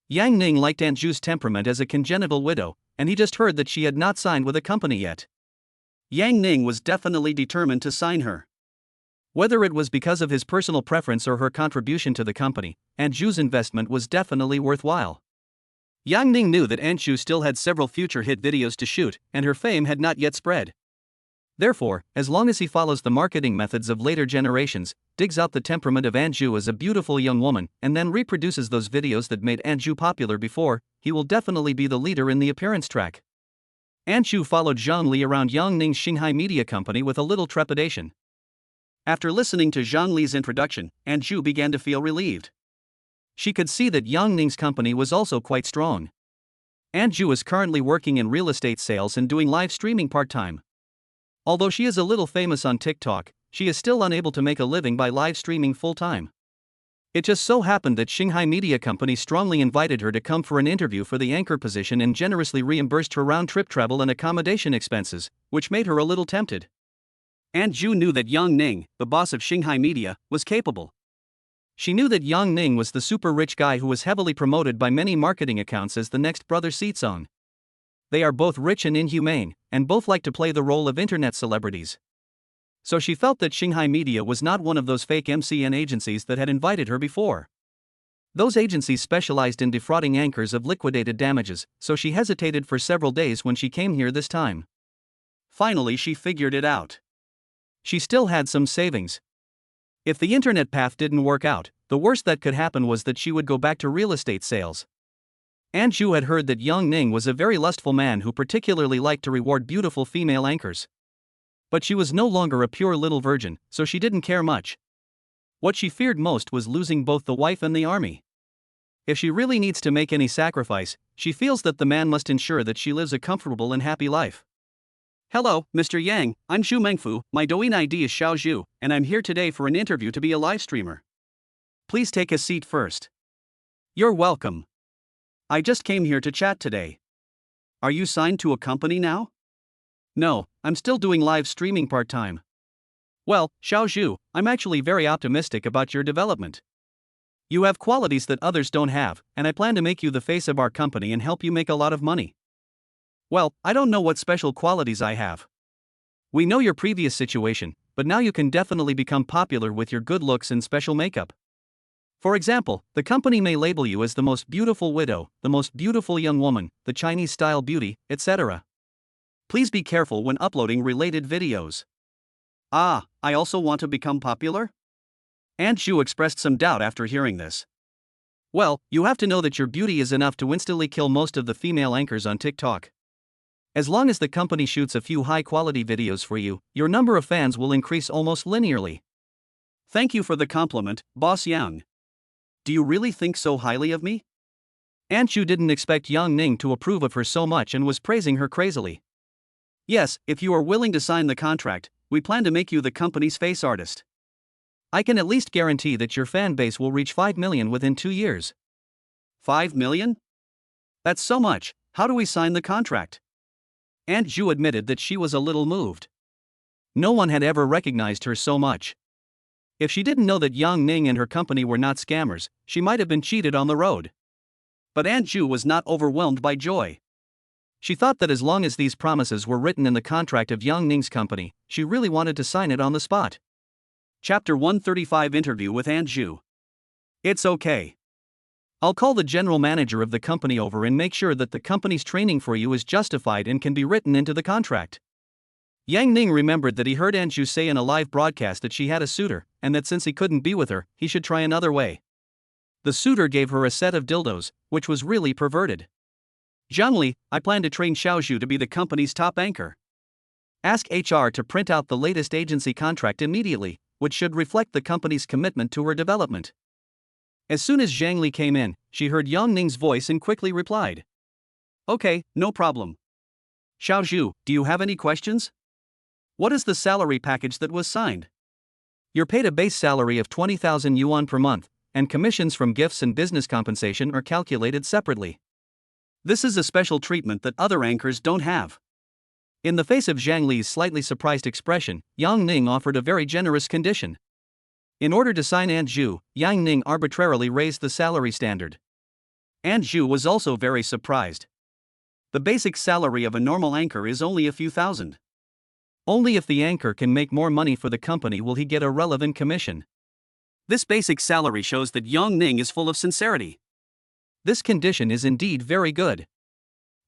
Yang Ning liked Aunt Zhu's temperament as a congenital widow, and he just heard that she had not signed with a company yet. Yang Ning was definitely determined to sign her. Whether it was because of his personal preference or her contribution to the company, Aunt Zhu's investment was definitely worthwhile. Yang Ning knew that Aunt Zhu still had several future hit videos to shoot, and her fame had not yet spread. Therefore, as long as he follows the marketing methods of later generations, digs out the temperament of Aunt Zhu as a beautiful young woman, and then reproduces those videos that made Aunt Zhu popular before, he will definitely be the leader in the appearance track. Aunt Zhu followed Zhang Li around Yang Ning's Shanghai Media Company with a little trepidation. After listening to Zhang Li's introduction, Aunt Zhu began to feel relieved. She could see that Yang Ning's company was also quite strong. Aunt Zhu is currently working in real estate sales and doing live streaming part-time. Although she is a little famous on TikTok, she is still unable to make a living by live streaming full-time. It just so happened that Shanghai Media Company strongly invited her to come for an interview for the anchor position and generously reimbursed her round-trip travel and accommodation expenses, which made her a little tempted. Aunt Zhu knew that Yang Ning, the boss of Shanghai Media, was capable. She knew that Yang Ning was the super rich guy who was heavily promoted by many marketing accounts as the next brother Seetsong. They are both rich and inhumane, and both like to play the role of internet celebrities. So she felt that Shanghai Media was not one of those fake MCN agencies that had invited her before. Those agencies specialized in defrauding anchors of liquidated damages, so she hesitated for several days when she came here this time. Finally, she figured it out. She still had some savings. If the internet path didn't work out, the worst that could happen was that she would go back to real estate sales. Aunt Zhu had heard that Yang Ning was a very lustful man who particularly liked to reward beautiful female anchors. But she was no longer a pure little virgin, so she didn't care much. What she feared most was losing both the wife and the army. If she really needs to make any sacrifice, she feels that the man must ensure that she lives a comfortable and happy life. Hello, Mr. Yang, I'm Zhu Mengfu, my Douyin ID is Xiao Zhu, and I'm here today for an interview to be a live streamer. Please take a seat first. You're welcome. I just came here to chat today. Are you signed to a company now? No, I'm still doing live streaming part-time. Well, Xiao Zhu, I'm actually very optimistic about your development. You have qualities that others don't have, and I plan to make you the face of our company and help you make a lot of money. Well, I don't know what special qualities I have. We know your previous situation, but now you can definitely become popular with your good looks and special makeup. For example, the company may label you as the most beautiful widow, the most beautiful young woman, the Chinese-style beauty, etc. Please be careful when uploading related videos. Ah, I also want to become popular? Aunt Zhu expressed some doubt after hearing this. Well, you have to know that your beauty is enough to instantly kill most of the female anchors on TikTok. As long as the company shoots a few high-quality videos for you, your number of fans will increase almost linearly. Thank you for the compliment, Boss Yang. Do you really think so highly of me? Aunt Zhu didn't expect Yang Ning to approve of her so much and was praising her crazily. Yes, if you are willing to sign the contract, we plan to make you the company's face artist. I can at least guarantee that your fan base will reach 5 million within 2 years. 5 million? That's so much. How do we sign the contract? Aunt Zhu admitted that she was a little moved. No one had ever recognized her so much. If she didn't know that Yang Ning and her company were not scammers, she might have been cheated on the road. But Aunt Zhu was not overwhelmed by joy. She thought that as long as these promises were written in the contract of Yang Ning's company, she really wanted to sign it on the spot. Chapter 135 Interview with Aunt Zhu. It's okay. I'll call the general manager of the company over and make sure that the company's training for you is justified and can be written into the contract. Yang Ning remembered that he heard Anju say in a live broadcast that she had a suitor, and that since he couldn't be with her, he should try another way. The suitor gave her a set of dildos, which was really perverted. Zhangli, I plan to train Xiaozhu to be the company's top anchor. Ask HR to print out the latest agency contract immediately, which should reflect the company's commitment to her development. As soon as Zhang Li came in, she heard Yang Ning's voice and quickly replied. Okay, no problem. Xiaozhu, do you have any questions? What is the salary package that was signed? You're paid a base salary of 20,000 yuan per month, and commissions from gifts and business compensation are calculated separately. This is a special treatment that other anchors don't have. In the face of Zhang Li's slightly surprised expression, Yang Ning offered a very generous condition. In order to sign Anju, Yang Ning arbitrarily raised the salary standard. Anju was also very surprised. The basic salary of a normal anchor is only a few thousand. Only if the anchor can make more money for the company will he get a relevant commission. This basic salary shows that Yang Ning is full of sincerity. This condition is indeed very good.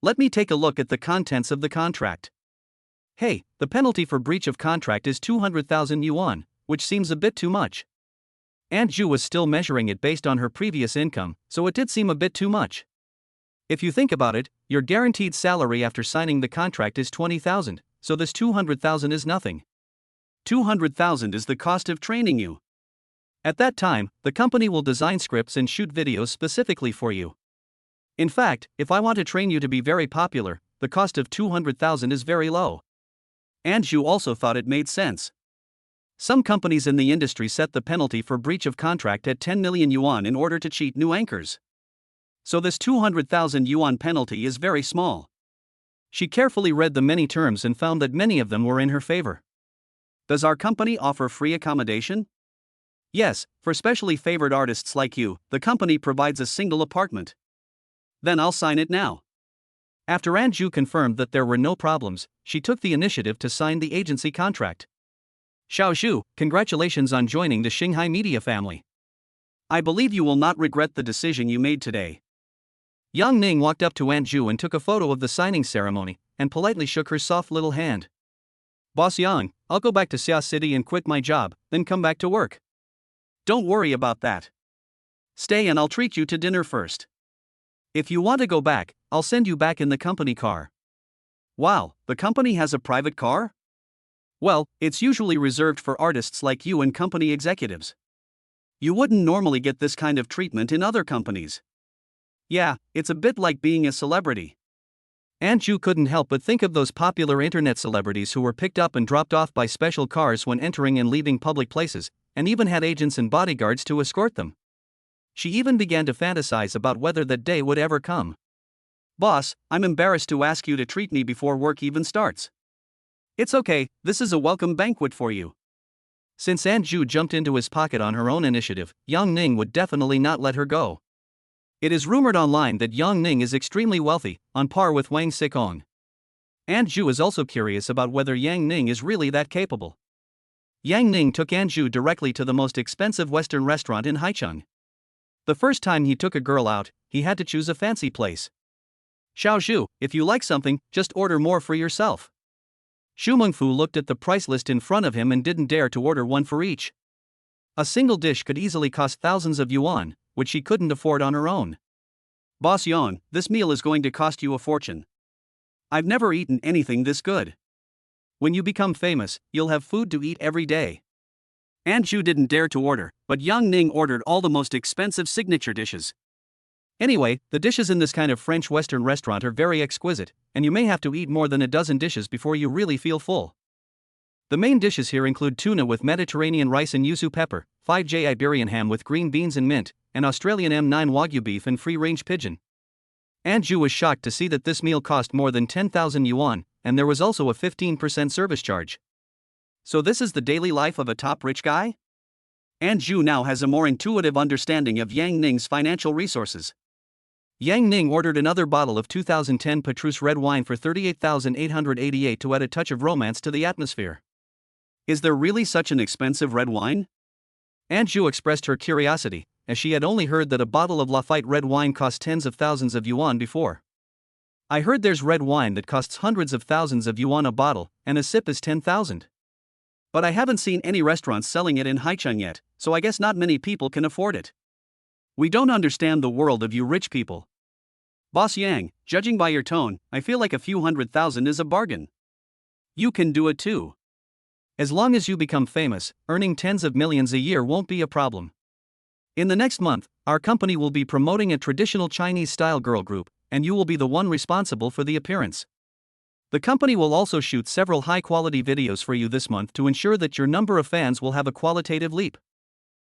Let me take a look at the contents of the contract. Hey, the penalty for breach of contract is 200,000 yuan, which seems a bit too much. Anju was still measuring it based on her previous income, so it did seem a bit too much. If you think about it, your guaranteed salary after signing the contract is 20,000, so this 200,000 is nothing. 200,000 is the cost of training you. At that time, the company will design scripts and shoot videos specifically for you. In fact, if I want to train you to be very popular, the cost of 200,000 is very low. Anju also thought it made sense. Some companies in the industry set the penalty for breach of contract at 10 million yuan in order to cheat new anchors. So this 200,000 yuan penalty is very small. She carefully read the many terms and found that many of them were in her favor. Does our company offer free accommodation? Yes, for specially favored artists like you, the company provides a single apartment. Then I'll sign it now. After Anju confirmed that there were no problems, she took the initiative to sign the agency contract. Xiaozhu, congratulations on joining the Xinghai Media family. I believe you will not regret the decision you made today. Yang Ning walked up to Anju and took a photo of the signing ceremony, and politely shook her soft little hand. Boss Yang, I'll go back to Xia City and quit my job, then come back to work. Don't worry about that. Stay and I'll treat you to dinner first. If you want to go back, I'll send you back in the company car. Wow, the company has a private car? Well, it's usually reserved for artists like you and company executives. You wouldn't normally get this kind of treatment in other companies. Yeah, it's a bit like being a celebrity. Anju couldn't help but think of those popular internet celebrities who were picked up and dropped off by special cars when entering and leaving public places, and even had agents and bodyguards to escort them. She even began to fantasize about whether that day would ever come. Boss, I'm embarrassed to ask you to treat me before work even starts. It's okay, this is a welcome banquet for you. Since Anju jumped into his pocket on her own initiative, Yang Ning would definitely not let her go. It is rumored online that Yang Ning is extremely wealthy, on par with Wang Xikong. Anju is also curious about whether Yang Ning is really that capable. Yang Ning took Anju directly to the most expensive Western restaurant in Haicheng. The first time he took a girl out, he had to choose a fancy place. Xiaozhu, if you like something, just order more for yourself. Xu Mengfu looked at the price list in front of him and didn't dare to order one for each. A single dish could easily cost thousands of yuan, which she couldn't afford on her own. Boss Yang, this meal is going to cost you a fortune. I've never eaten anything this good. When you become famous, you'll have food to eat every day. Anju didn't dare to order, but Yang Ning ordered all the most expensive signature dishes. Anyway, the dishes in this kind of French Western restaurant are very exquisite, and you may have to eat more than a dozen dishes before you really feel full. The main dishes here include tuna with Mediterranean rice and yuzu pepper, 5J Iberian ham with green beans and mint, and Australian M9 Wagyu beef and free-range pigeon. Anju was shocked to see that this meal cost more than 10,000 yuan, and there was also a 15% service charge. So this is the daily life of a top rich guy? Anju now has a more intuitive understanding of Yang Ning's financial resources. Yang Ning ordered another bottle of 2010 Petrus red wine for 38,888 to add a touch of romance to the atmosphere. Is there really such an expensive red wine? Anju expressed her curiosity, as she had only heard that a bottle of Lafite red wine cost tens of thousands of yuan before. I heard there's red wine that costs hundreds of thousands of yuan a bottle, and a sip is 10,000. But I haven't seen any restaurants selling it in Haicheng yet, so I guess not many people can afford it. We don't understand the world of you rich people. Boss Yang, judging by your tone, I feel like a few 100,000 is a bargain. You can do it too. As long as you become famous, earning tens of millions a year won't be a problem. In the next month, our company will be promoting a traditional Chinese-style girl group, and you will be the one responsible for the appearance. The company will also shoot several high-quality videos for you this month to ensure that your number of fans will have a qualitative leap.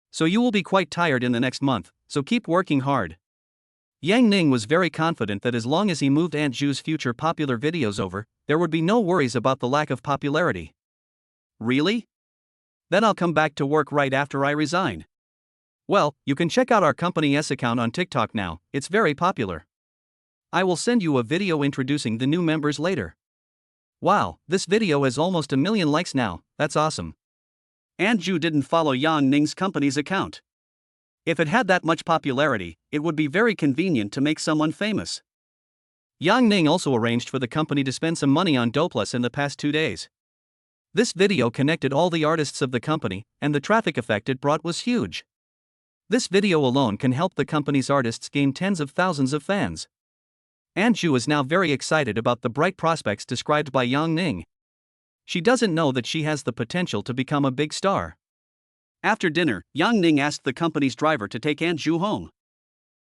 So you will be quite tired in the next month, so keep working hard. Yang Ning was very confident that as long as he moved Aunt Zhu's future popular videos over, there would be no worries about the lack of popularity. Really? Then I'll come back to work right after I resign. Well, you can check out our company's account on TikTok now, it's very popular. I will send you a video introducing the new members later. Wow, this video has almost 1 million likes now, that's awesome. Aunt Zhu didn't follow Yang Ning's company's account. If it had that much popularity, it would be very convenient to make someone famous. Yang Ning also arranged for the company to spend some money on Doplus in the past 2 days. This video connected all the artists of the company, and the traffic effect it brought was huge. This video alone can help the company's artists gain tens of thousands of fans. Aunt Zhu is now very excited about the bright prospects described by Yang Ning. She doesn't know that she has the potential to become a big star. After dinner, Yang Ning asked the company's driver to take Aunt Zhu home.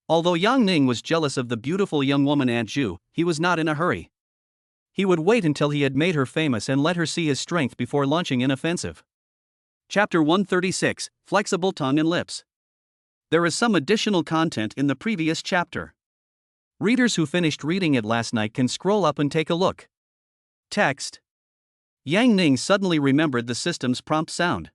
Although Yang Ning was jealous of the beautiful young woman Aunt Zhu, he was not in a hurry. He would wait until he had made her famous and let her see his strength before launching an offensive. Chapter 136, Flexible Tongue and Lips. There is some additional content in the previous chapter. Readers who finished reading it last night can scroll up and take a look. Text. Yang Ning suddenly remembered the system's prompt sound.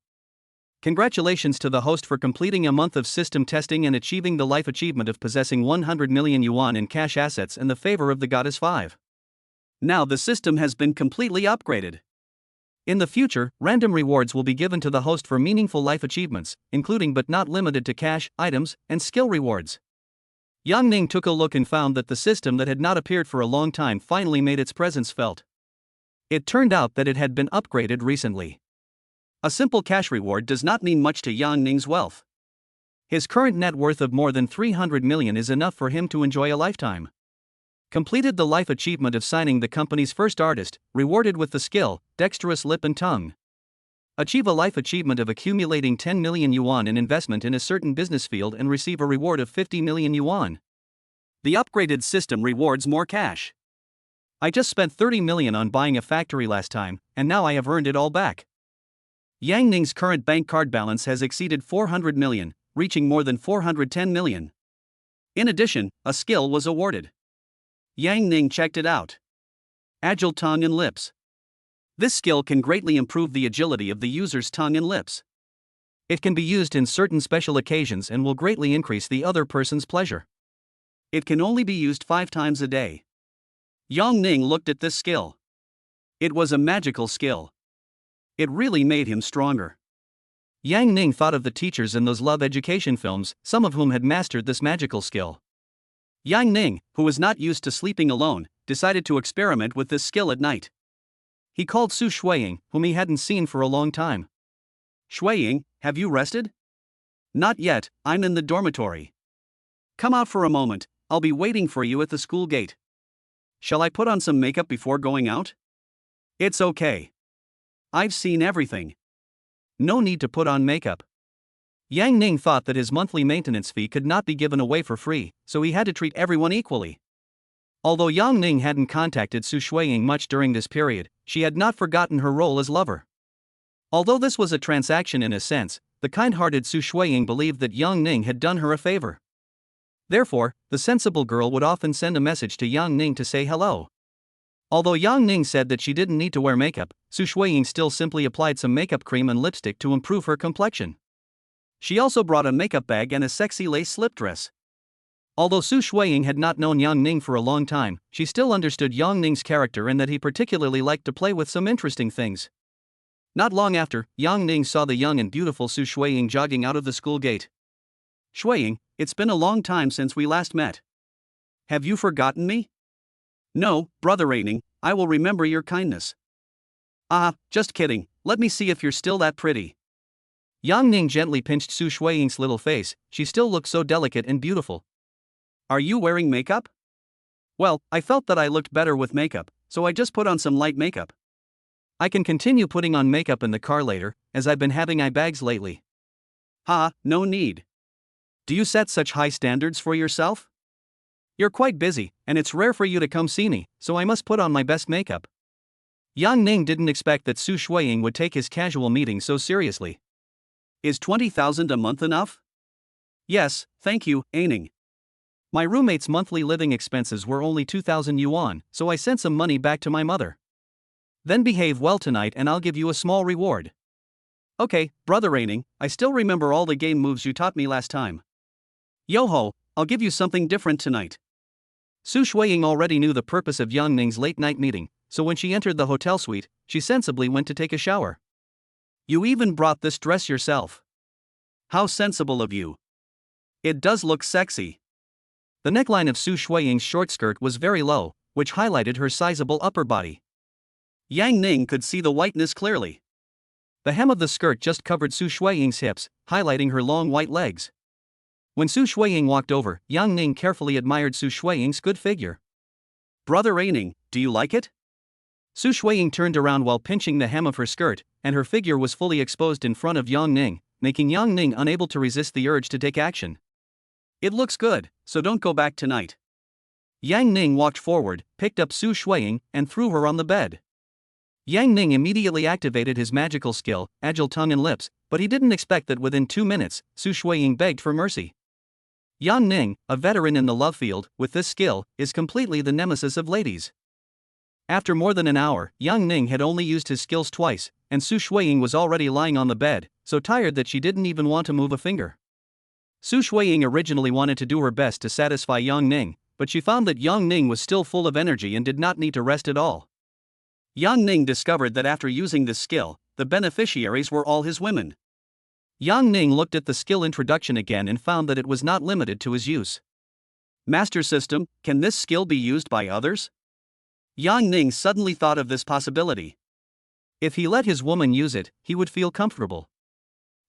Congratulations to the host for completing a month of system testing and achieving the life achievement of possessing 100 million yuan in cash assets in the favor of the Goddess 5. Now the system has been completely upgraded. In the future, random rewards will be given to the host for meaningful life achievements, including but not limited to cash, items, and skill rewards. Yang Ning took a look and found that the system that had not appeared for a long time finally made its presence felt. It turned out that it had been upgraded recently. A simple cash reward does not mean much to Yang Ning's wealth. His current net worth of more than 300 million is enough for him to enjoy a lifetime. Completed the life achievement of signing the company's first artist, rewarded with the skill, dexterous lip and tongue. Achieve a life achievement of accumulating 10 million yuan in investment in a certain business field and receive a reward of 50 million yuan. The upgraded system rewards more cash. I just spent 30 million on buying a factory last time, and now I have earned it all back. Yang Ning's current bank card balance has exceeded 400 million, reaching more than 410 million. In addition, a skill was awarded. Yang Ning checked it out. Agile tongue and lips. This skill can greatly improve the agility of the user's tongue and lips. It can be used in certain special occasions and will greatly increase the other person's pleasure. It can only be used 5 times a day. Yang Ning looked at this skill. It was a magical skill. It really made him stronger. Yang Ning thought of the teachers in those love education films, some of whom had mastered this magical skill. Yang Ning, who was not used to sleeping alone, decided to experiment with this skill at night. He called Su Shuiying, whom he hadn't seen for a long time. Shuiying, have you rested? Not yet, I'm in the dormitory. Come out for a moment, I'll be waiting for you at the school gate. Shall I put on some makeup before going out? It's okay. I've seen everything. No need to put on makeup. Yang Ning thought that his monthly maintenance fee could not be given away for free, so he had to treat everyone equally. Although Yang Ning hadn't contacted Su Shuiying much during this period, she had not forgotten her role as lover. Although this was a transaction in a sense, the kind-hearted Su Shuiying believed that Yang Ning had done her a favor. Therefore, the sensible girl would often send a message to Yang Ning to say hello. Although Yang Ning said that she didn't need to wear makeup, Su Shuiying still simply applied some makeup cream and lipstick to improve her complexion. She also brought a makeup bag and a sexy lace slip dress. Although Su Shuiying had not known Yang Ning for a long time, she still understood Yang Ning's character and that he particularly liked to play with some interesting things. Not long after, Yang Ning saw the young and beautiful Su Shuiying jogging out of the school gate. Shuiying, it's been a long time since we last met. Have you forgotten me? No, brother Raining, I will remember your kindness. Ah, just kidding, let me see if you're still that pretty. Yang Ning gently pinched Su Shuiying's little face, she still looked so delicate and beautiful. Are you wearing makeup? Well, I felt that I looked better with makeup, so I just put on some light makeup. I can continue putting on makeup in the car later, as I've been having eye bags lately. Ha, no need. Do you set such high standards for yourself? You're quite busy, and it's rare for you to come see me, so I must put on my best makeup. Yang Ning didn't expect that Su Shuiying would take his casual meeting so seriously. Is 20,000 a month enough? Yes, thank you, Aining. My roommate's monthly living expenses were only 2,000 yuan, so I sent some money back to my mother. Then behave well tonight and I'll give you a small reward. Okay, brother Raining, I still remember all the game moves you taught me last time. Yo-ho, I'll give you something different tonight. Su Shuiying already knew the purpose of Yang Ning's late-night meeting, so when she entered the hotel suite, she sensibly went to take a shower. You even brought this dress yourself. How sensible of you. It does look sexy. The neckline of Su Shuiying's short skirt was very low, which highlighted her sizable upper body. Yang Ning could see the whiteness clearly. The hem of the skirt just covered Su Shuiying's hips, highlighting her long white legs. When Su Shuiying walked over, Yang Ning carefully admired Su Shuiying's good figure. Brother Aining, do you like it? Su Shuiying turned around while pinching the hem of her skirt, and her figure was fully exposed in front of Yang Ning, making Yang Ning unable to resist the urge to take action. It looks good, so don't go back tonight. Yang Ning walked forward, picked up Su Shuiying, and threw her on the bed. Yang Ning immediately activated his magical skill, Agile Tongue and Lips, but he didn't expect that within 2 minutes, Su Shuiying begged for mercy. Yang Ning, a veteran in the love field, with this skill, is completely the nemesis of ladies. After more than an hour, Yang Ning had only used his skills twice, and Su Shuiying was already lying on the bed, so tired that she didn't even want to move a finger. Su Shuiying originally wanted to do her best to satisfy Yang Ning, but she found that Yang Ning was still full of energy and did not need to rest at all. Yang Ning discovered that after using this skill, the beneficiaries were all his women. Yang Ning looked at the skill introduction again and found that it was not limited to his use. Master System, can this skill be used by others? Yang Ning suddenly thought of this possibility. If he let his woman use it, he would feel comfortable.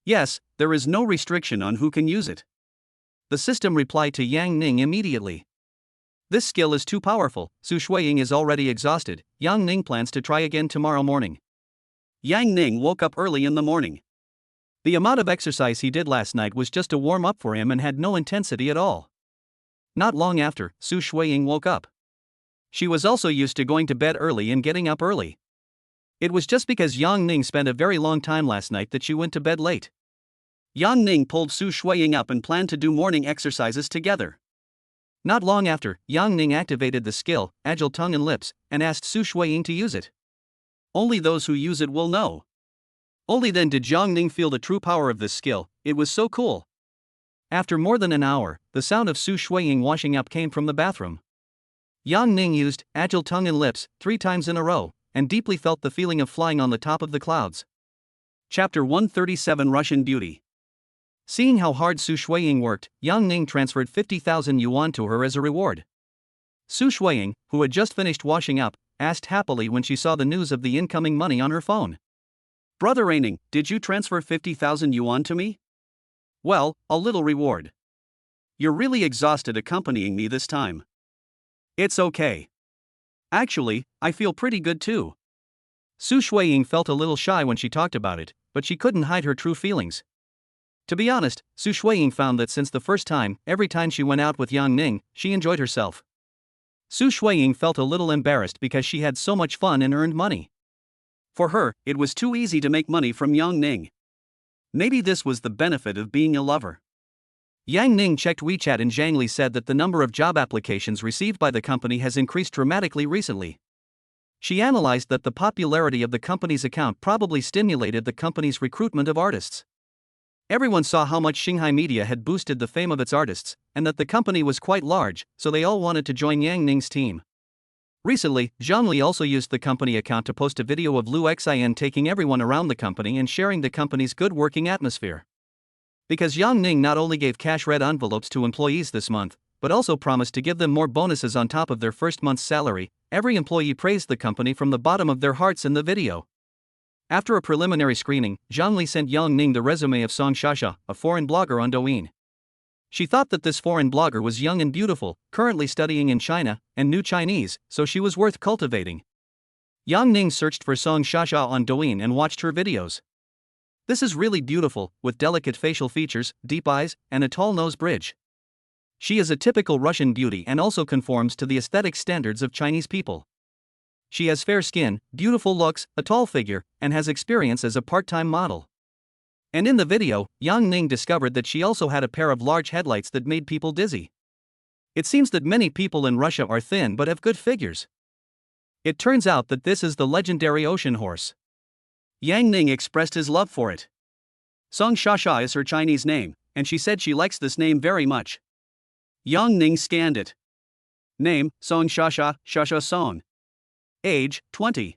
Yes, there is no restriction on who can use it. The system replied to Yang Ning immediately. This skill is too powerful, Su Shuiying is already exhausted, Yang Ning plans to try again tomorrow morning. Yang Ning woke up early in the morning. The amount of exercise he did last night was just a warm-up for him and had no intensity at all. Not long after, Su Shuiying woke up. She was also used to going to bed early and getting up early. It was just because Yang Ning spent a very long time last night that she went to bed late. Yang Ning pulled Su Shuiying up and planned to do morning exercises together. Not long after, Yang Ning activated the skill, Agile Tongue and Lips, and asked Su Shuiying to use it. Only those who use it will know. Only then did Yang Ning feel the true power of this skill, it was so cool. After more than an hour, the sound of Su Shuiying washing up came from the bathroom. Yang Ning used Agile Tongue and Lips 3 times in a row, and deeply felt the feeling of flying on the top of the clouds. Chapter 137 Russian Beauty. Seeing how hard Su Shuiying worked, Yang Ning transferred 50,000 yuan to her as a reward. Su Shuiying, who had just finished washing up, asked happily when she saw the news of the incoming money on her phone. Brother Aining, did you transfer 50,000 yuan to me? Well, a little reward. You're really exhausted accompanying me this time. It's okay. Actually, I feel pretty good too. Su Shuiying felt a little shy when she talked about it, but she couldn't hide her true feelings. To be honest, Su Shuiying found that since the first time, every time she went out with Yang Ning, she enjoyed herself. Su Shuiying felt a little embarrassed because she had so much fun and earned money. For her, it was too easy to make money from Yang Ning. Maybe this was the benefit of being a lover. Yang Ning checked WeChat and Zhangli said that the number of job applications received by the company has increased dramatically recently. She analyzed that the popularity of the company's account probably stimulated the company's recruitment of artists. Everyone saw how much Shanghai media had boosted the fame of its artists, and that the company was quite large, so they all wanted to join Yang Ning's team. Recently, Zhangli also used the company account to post a video of Liu Xin taking everyone around the company and sharing the company's good working atmosphere. Because Yang Ning not only gave cash red envelopes to employees this month, but also promised to give them more bonuses on top of their first month's salary. Every employee praised the company from the bottom of their hearts in the video. After a preliminary screening, Zhang Li sent Yang Ning the resume of Song Shasha, a foreign blogger on Douyin. She thought that this foreign blogger was young and beautiful, currently studying in China, and knew Chinese, so she was worth cultivating. Yang Ning searched for Song Shasha on Douyin and watched her videos. This is really beautiful, with delicate facial features, deep eyes, and a tall nose bridge. She is a typical Russian beauty and also conforms to the aesthetic standards of Chinese people. She has fair skin, beautiful looks, a tall figure, and has experience as a part-time model. And in the video, Yang Ning discovered that she also had a pair of large headlights that made people dizzy. It seems that many people in Russia are thin but have good figures. It turns out that this is the legendary ocean horse. Yang Ning expressed his love for it. Song Shasha is her Chinese name, and she said she likes this name very much. Yang Ning scanned it. Name, Song Shasha, Shasha Song. Age, 20.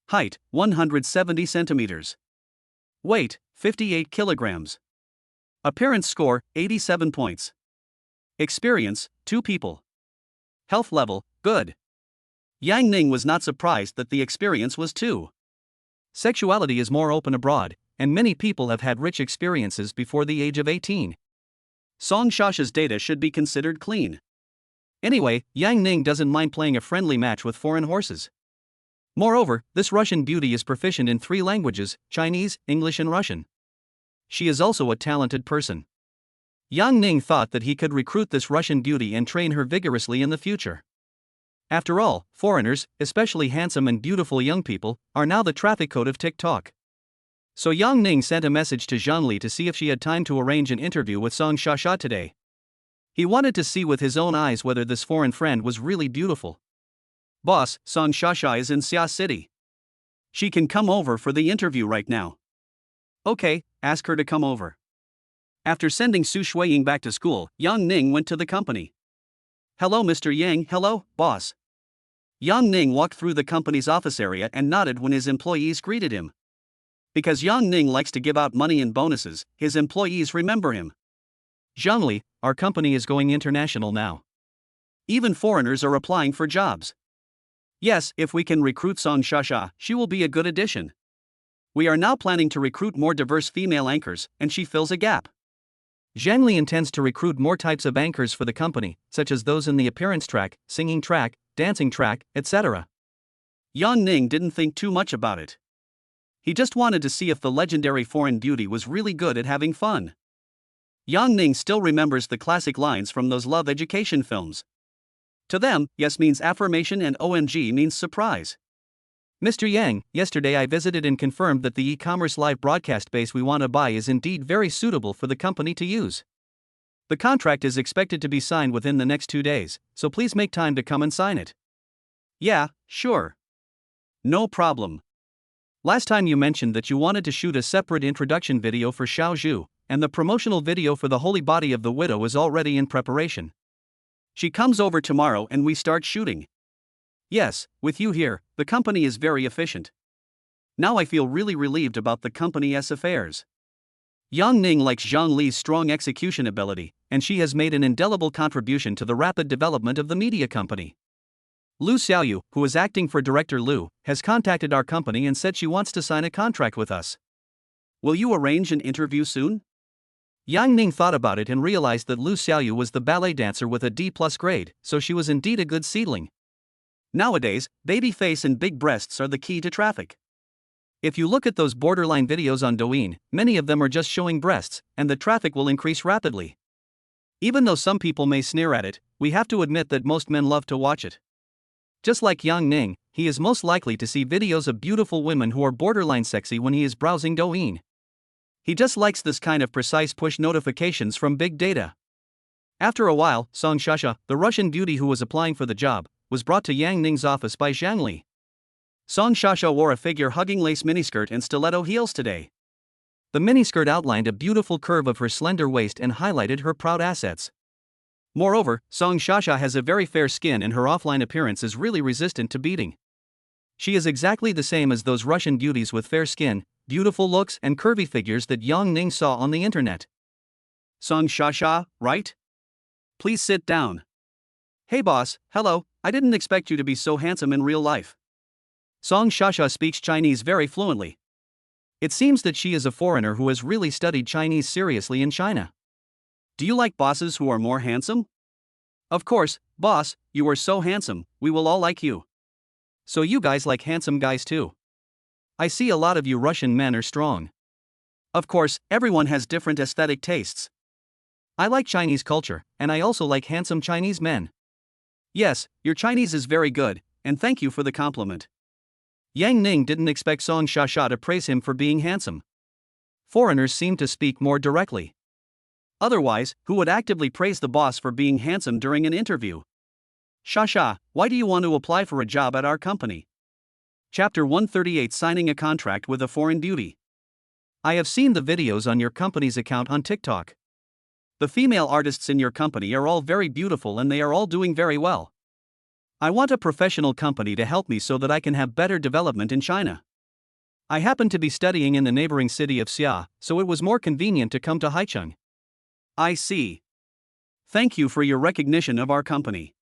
Height, 170 centimeters. Weight, 58 kilograms. Appearance score, 87 points. Experience, 2 people. Health level, good. Yang Ning was not surprised that the experience was 2. Sexuality is more open abroad, and many people have had rich experiences before the age of 18. Song Shasha's data should be considered clean. Anyway, Yang Ning doesn't mind playing a friendly match with foreign horses. Moreover, this Russian beauty is proficient in 3 languages, Chinese, English and Russian. She is also a talented person. Yang Ning thought that he could recruit this Russian beauty and train her vigorously in the future. After all, foreigners, especially handsome and beautiful young people, are now the traffic code of TikTok. So Yang Ning sent a message to Zhang Li to see if she had time to arrange an interview with Song Shasha today. He wanted to see with his own eyes whether this foreign friend was really beautiful. Boss, Song Shasha is in Xia City. She can come over for the interview right now. Okay, ask her to come over. After sending Su Shuiying back to school, Yang Ning went to the company. Hello Mr. Yang. Hello, boss. Yang Ning walked through the company's office area and nodded when his employees greeted him. Because Yang Ning likes to give out money and bonuses, his employees remember him. Zhang Li, our company is going international now. Even foreigners are applying for jobs. Yes, if we can recruit Song Shasha, she will be a good addition. We are now planning to recruit more diverse female anchors, and she fills a gap. Zhang Li intends to recruit more types of anchors for the company, such as those in the appearance track, singing track, dancing track, etc. Yang Ning didn't think too much about it. He just wanted to see if the legendary foreign beauty was really good at having fun. Yang Ning still remembers the classic lines from those love education films. To them, yes means affirmation and OMG means surprise. Mr. Yang, yesterday I visited and confirmed that the e-commerce live broadcast base we want to buy is indeed very suitable for the company to use. The contract is expected to be signed within the next 2 days, so please make time to come and sign it. Yeah, sure. No problem. Last time you mentioned that you wanted to shoot a separate introduction video for Xiao Zhu, and the promotional video for the Holy Body of the Widow is already in preparation. She comes over tomorrow and we start shooting. Yes, with you here, the company is very efficient. Now I feel really relieved about the company's affairs. Yang Ning likes Zhang Li's strong execution ability, and she has made an indelible contribution to the rapid development of the media company. Lu Xiaoyu, who is acting for Director Lu, has contacted our company and said she wants to sign a contract with us. Will you arrange an interview soon? Yang Ning thought about it and realized that Lu Xiaoyu was the ballet dancer with a D+ grade, so she was indeed a good seedling. Nowadays, baby face and big breasts are the key to traffic. If you look at those borderline videos on Douyin, many of them are just showing breasts, and the traffic will increase rapidly. Even though some people may sneer at it, we have to admit that most men love to watch it. Just like Yang Ning, he is most likely to see videos of beautiful women who are borderline sexy when he is browsing Douyin. He just likes this kind of precise push notifications from big data. After a while, Song Shasha, the Russian beauty who was applying for the job, was brought to Yang Ning's office by Zhang Li. Song Shasha wore a figure-hugging lace miniskirt and stiletto heels today. The miniskirt outlined a beautiful curve of her slender waist and highlighted her proud assets. Moreover, Song Shasha has a very fair skin and her offline appearance is really resistant to beating. She is exactly the same as those Russian beauties with fair skin, beautiful looks and curvy figures that Yang Ning saw on the internet. Song Shasha, right? Please sit down. Hey boss, hello, I didn't expect you to be so handsome in real life. Song Shasha speaks Chinese very fluently. It seems that she is a foreigner who has really studied Chinese seriously in China. Do you like bosses who are more handsome? Of course, boss, you are so handsome, we will all like you. So you guys like handsome guys too. I see a lot of you Russian men are strong. Of course, everyone has different aesthetic tastes. I like Chinese culture, and I also like handsome Chinese men. Yes, your Chinese is very good, and thank you for the compliment. Yang Ning didn't expect Song Shasha to praise him for being handsome. Foreigners seem to speak more directly. Otherwise, who would actively praise the boss for being handsome during an interview? Shasha, why do you want to apply for a job at our company? Chapter 138 Signing a Contract with a Foreign Beauty. I have seen the videos on your company's account on TikTok. The female artists in your company are all very beautiful and they are all doing very well. I want a professional company to help me so that I can have better development in China. I happen to be studying in the neighboring city of Xia, so it was more convenient to come to Haicheng. I see. Thank you for your recognition of our company.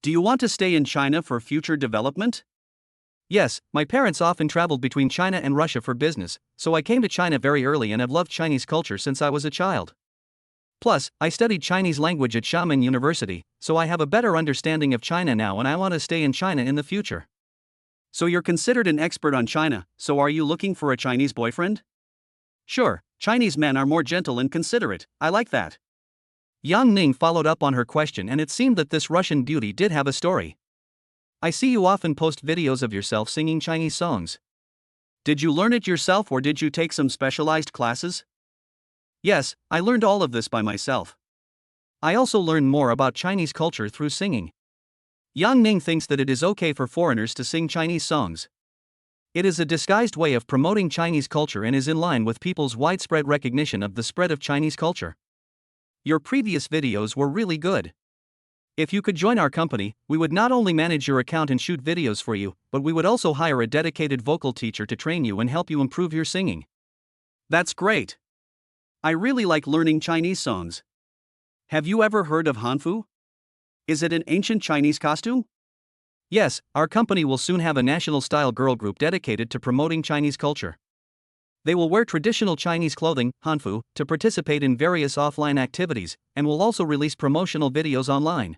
Do you want to stay in China for future development? Yes, my parents often traveled between China and Russia for business, so I came to China very early and have loved Chinese culture since I was a child. Plus, I studied Chinese language at Xiamen University, so I have a better understanding of China now and I want to stay in China in the future. So you're considered an expert on China, so are you looking for a Chinese boyfriend? Sure, Chinese men are more gentle and considerate, I like that. Yang Ning followed up on her question and it seemed that this Russian beauty did have a story. I see you often post videos of yourself singing Chinese songs. Did you learn it yourself or did you take some specialized classes? Yes, I learned all of this by myself. I also learned more about Chinese culture through singing. Yang Ning thinks that it is okay for foreigners to sing Chinese songs. It is a disguised way of promoting Chinese culture and is in line with people's widespread recognition of the spread of Chinese culture. Your previous videos were really good. If you could join our company, we would not only manage your account and shoot videos for you, but we would also hire a dedicated vocal teacher to train you and help you improve your singing. That's great. I really like learning Chinese songs. Have you ever heard of Hanfu? Is it an ancient Chinese costume? Yes, our company will soon have a national-style girl group dedicated to promoting Chinese culture. They will wear traditional Chinese clothing, Hanfu, to participate in various offline activities, and will also release promotional videos online.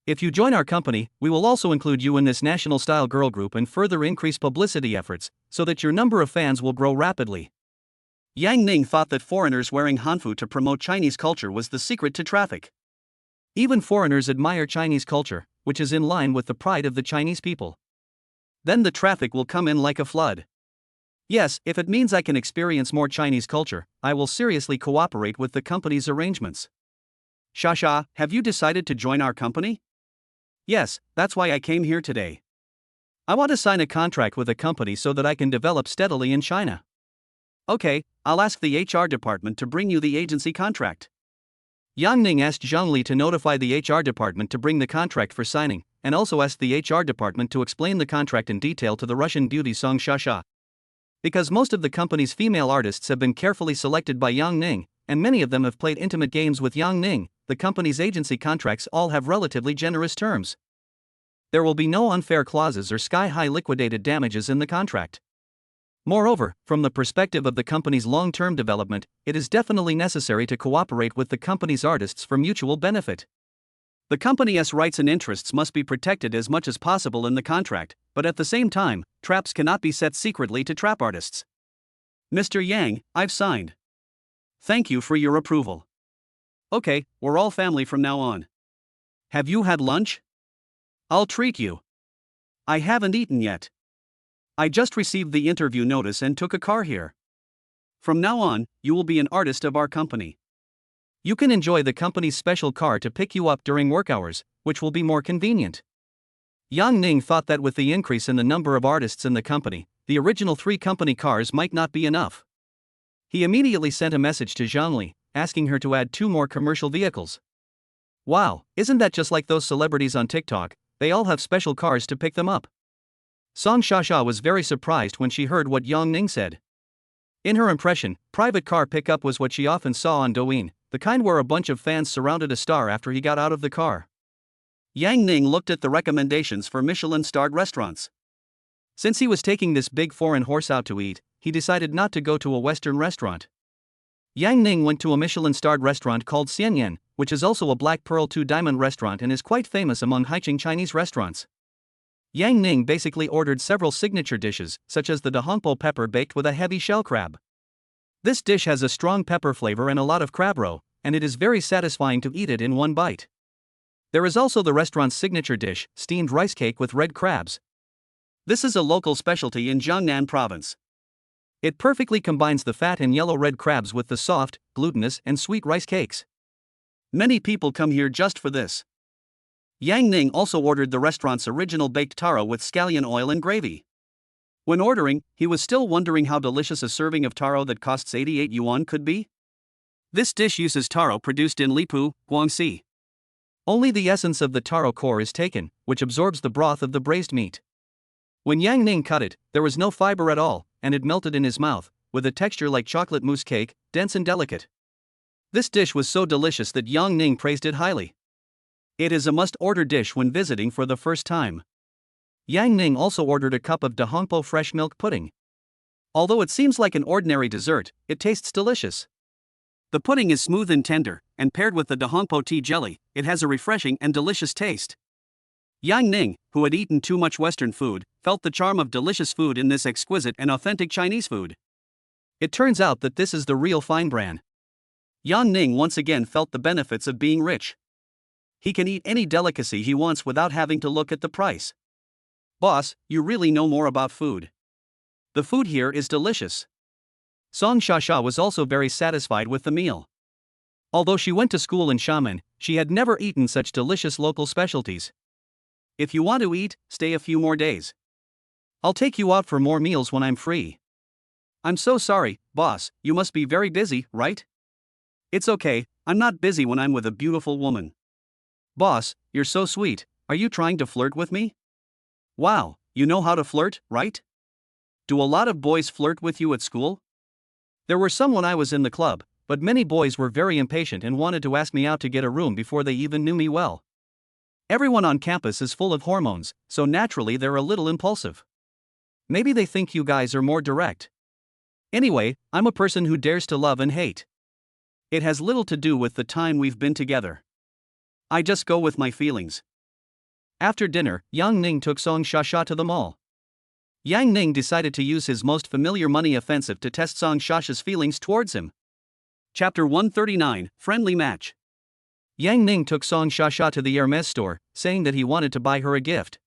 If you join our company, we will also include you in this national-style girl group and further increase publicity efforts, so that your number of fans will grow rapidly. Yang Ning thought that foreigners wearing Hanfu to promote Chinese culture was the secret to traffic. Even foreigners admire Chinese culture, which is in line with the pride of the Chinese people. Then the traffic will come in like a flood. Yes, if it means I can experience more Chinese culture, I will seriously cooperate with the company's arrangements. Shasha, have you decided to join our company? Yes, that's why I came here today. I want to sign a contract with a company so that I can develop steadily in China. Okay, I'll ask the HR department to bring you the agency contract. Yang Ning asked Zhang Li to notify the HR department to bring the contract for signing, and also asked the HR department to explain the contract in detail to the Russian beauty Song Shasha. Because most of the company's female artists have been carefully selected by Yang Ning, and many of them have played intimate games with Yang Ning, the company's agency contracts all have relatively generous terms. There will be no unfair clauses or sky-high liquidated damages in the contract. Moreover, from the perspective of the company's long-term development, it is definitely necessary to cooperate with the company's artists for mutual benefit. The company's rights and interests must be protected as much as possible in the contract, but at the same time, traps cannot be set secretly to trap artists. Mr. Yang, I've signed. Thank you for your approval. Okay, we're all family from now on. Have you had lunch? I'll treat you. I haven't eaten yet. I just received the interview notice and took a car here. From now on, you will be an artist of our company. You can enjoy the company's special car to pick you up during work hours, which will be more convenient. Yang Ning thought that with the increase in the number of artists in the company, the original 3 company cars might not be enough. He immediately sent a message to Zhang Li, asking her to add 2 more commercial vehicles. Wow, isn't that just like those celebrities on TikTok? They all have special cars to pick them up. Song Shasha was very surprised when she heard what Yang Ning said. In her impression, private car pickup was what she often saw on Douyin, the kind where a bunch of fans surrounded a star after he got out of the car. Yang Ning looked at the recommendations for Michelin-starred restaurants. Since he was taking this big foreign horse out to eat, he decided not to go to a Western restaurant. Yang Ning went to a Michelin-starred restaurant called Xianyan, which is also a Black Pearl 2 Diamond restaurant and is quite famous among Haicheng Chinese restaurants. Yang Ning basically ordered several signature dishes, such as the dahongpo pepper baked with a heavy shell crab. This dish has a strong pepper flavor and a lot of crab roe, and it is very satisfying to eat it in one bite. There is also the restaurant's signature dish, steamed rice cake with red crabs. This is a local specialty in Jiangnan province. It perfectly combines the fat and yellow red crabs with the soft, glutinous, and sweet rice cakes. Many people come here just for this. Yang Ning also ordered the restaurant's original baked taro with scallion oil and gravy. When ordering, he was still wondering how delicious a serving of taro that costs 88 yuan could be. This dish uses taro produced in Lipu, Guangxi. Only the essence of the taro core is taken, which absorbs the broth of the braised meat. When Yang Ning cut it, there was no fiber at all, and it melted in his mouth, with a texture like chocolate mousse cake, dense and delicate. This dish was so delicious that Yang Ning praised it highly. It is a must-order dish when visiting for the first time. Yang Ning also ordered a cup of dahongpo fresh milk pudding. Although it seems like an ordinary dessert, it tastes delicious. The pudding is smooth and tender, and paired with the dahongpo tea jelly, it has a refreshing and delicious taste. Yang Ning, who had eaten too much Western food, felt the charm of delicious food in this exquisite and authentic Chinese food. It turns out that this is the real fine bran. Yang Ning once again felt the benefits of being rich. He can eat any delicacy he wants without having to look at the price. Boss, you really know more about food. The food here is delicious. Song Shasha was also very satisfied with the meal. Although she went to school in Xiamen, she had never eaten such delicious local specialties. If you want to eat, stay a few more days. I'll take you out for more meals when I'm free. I'm so sorry, boss, you must be very busy, right? It's okay, I'm not busy when I'm with a beautiful woman. Boss, you're so sweet, are you trying to flirt with me? Wow, you know how to flirt, right? Do a lot of boys flirt with you at school? There were some when I was in the club, but many boys were very impatient and wanted to ask me out to get a room before they even knew me well. Everyone on campus is full of hormones, so naturally they're a little impulsive. Maybe they think you guys are more direct. Anyway, I'm a person who dares to love and hate. It has little to do with the time we've been together. I just go with my feelings. After dinner, Yang Ning took Song Shasha to the mall. Yang Ning decided to use his most familiar money offensive to test Song Shasha's feelings towards him. Chapter 139, Friendly Match. Yang Ning took Song Shasha to the Hermes store, saying that he wanted to buy her a gift.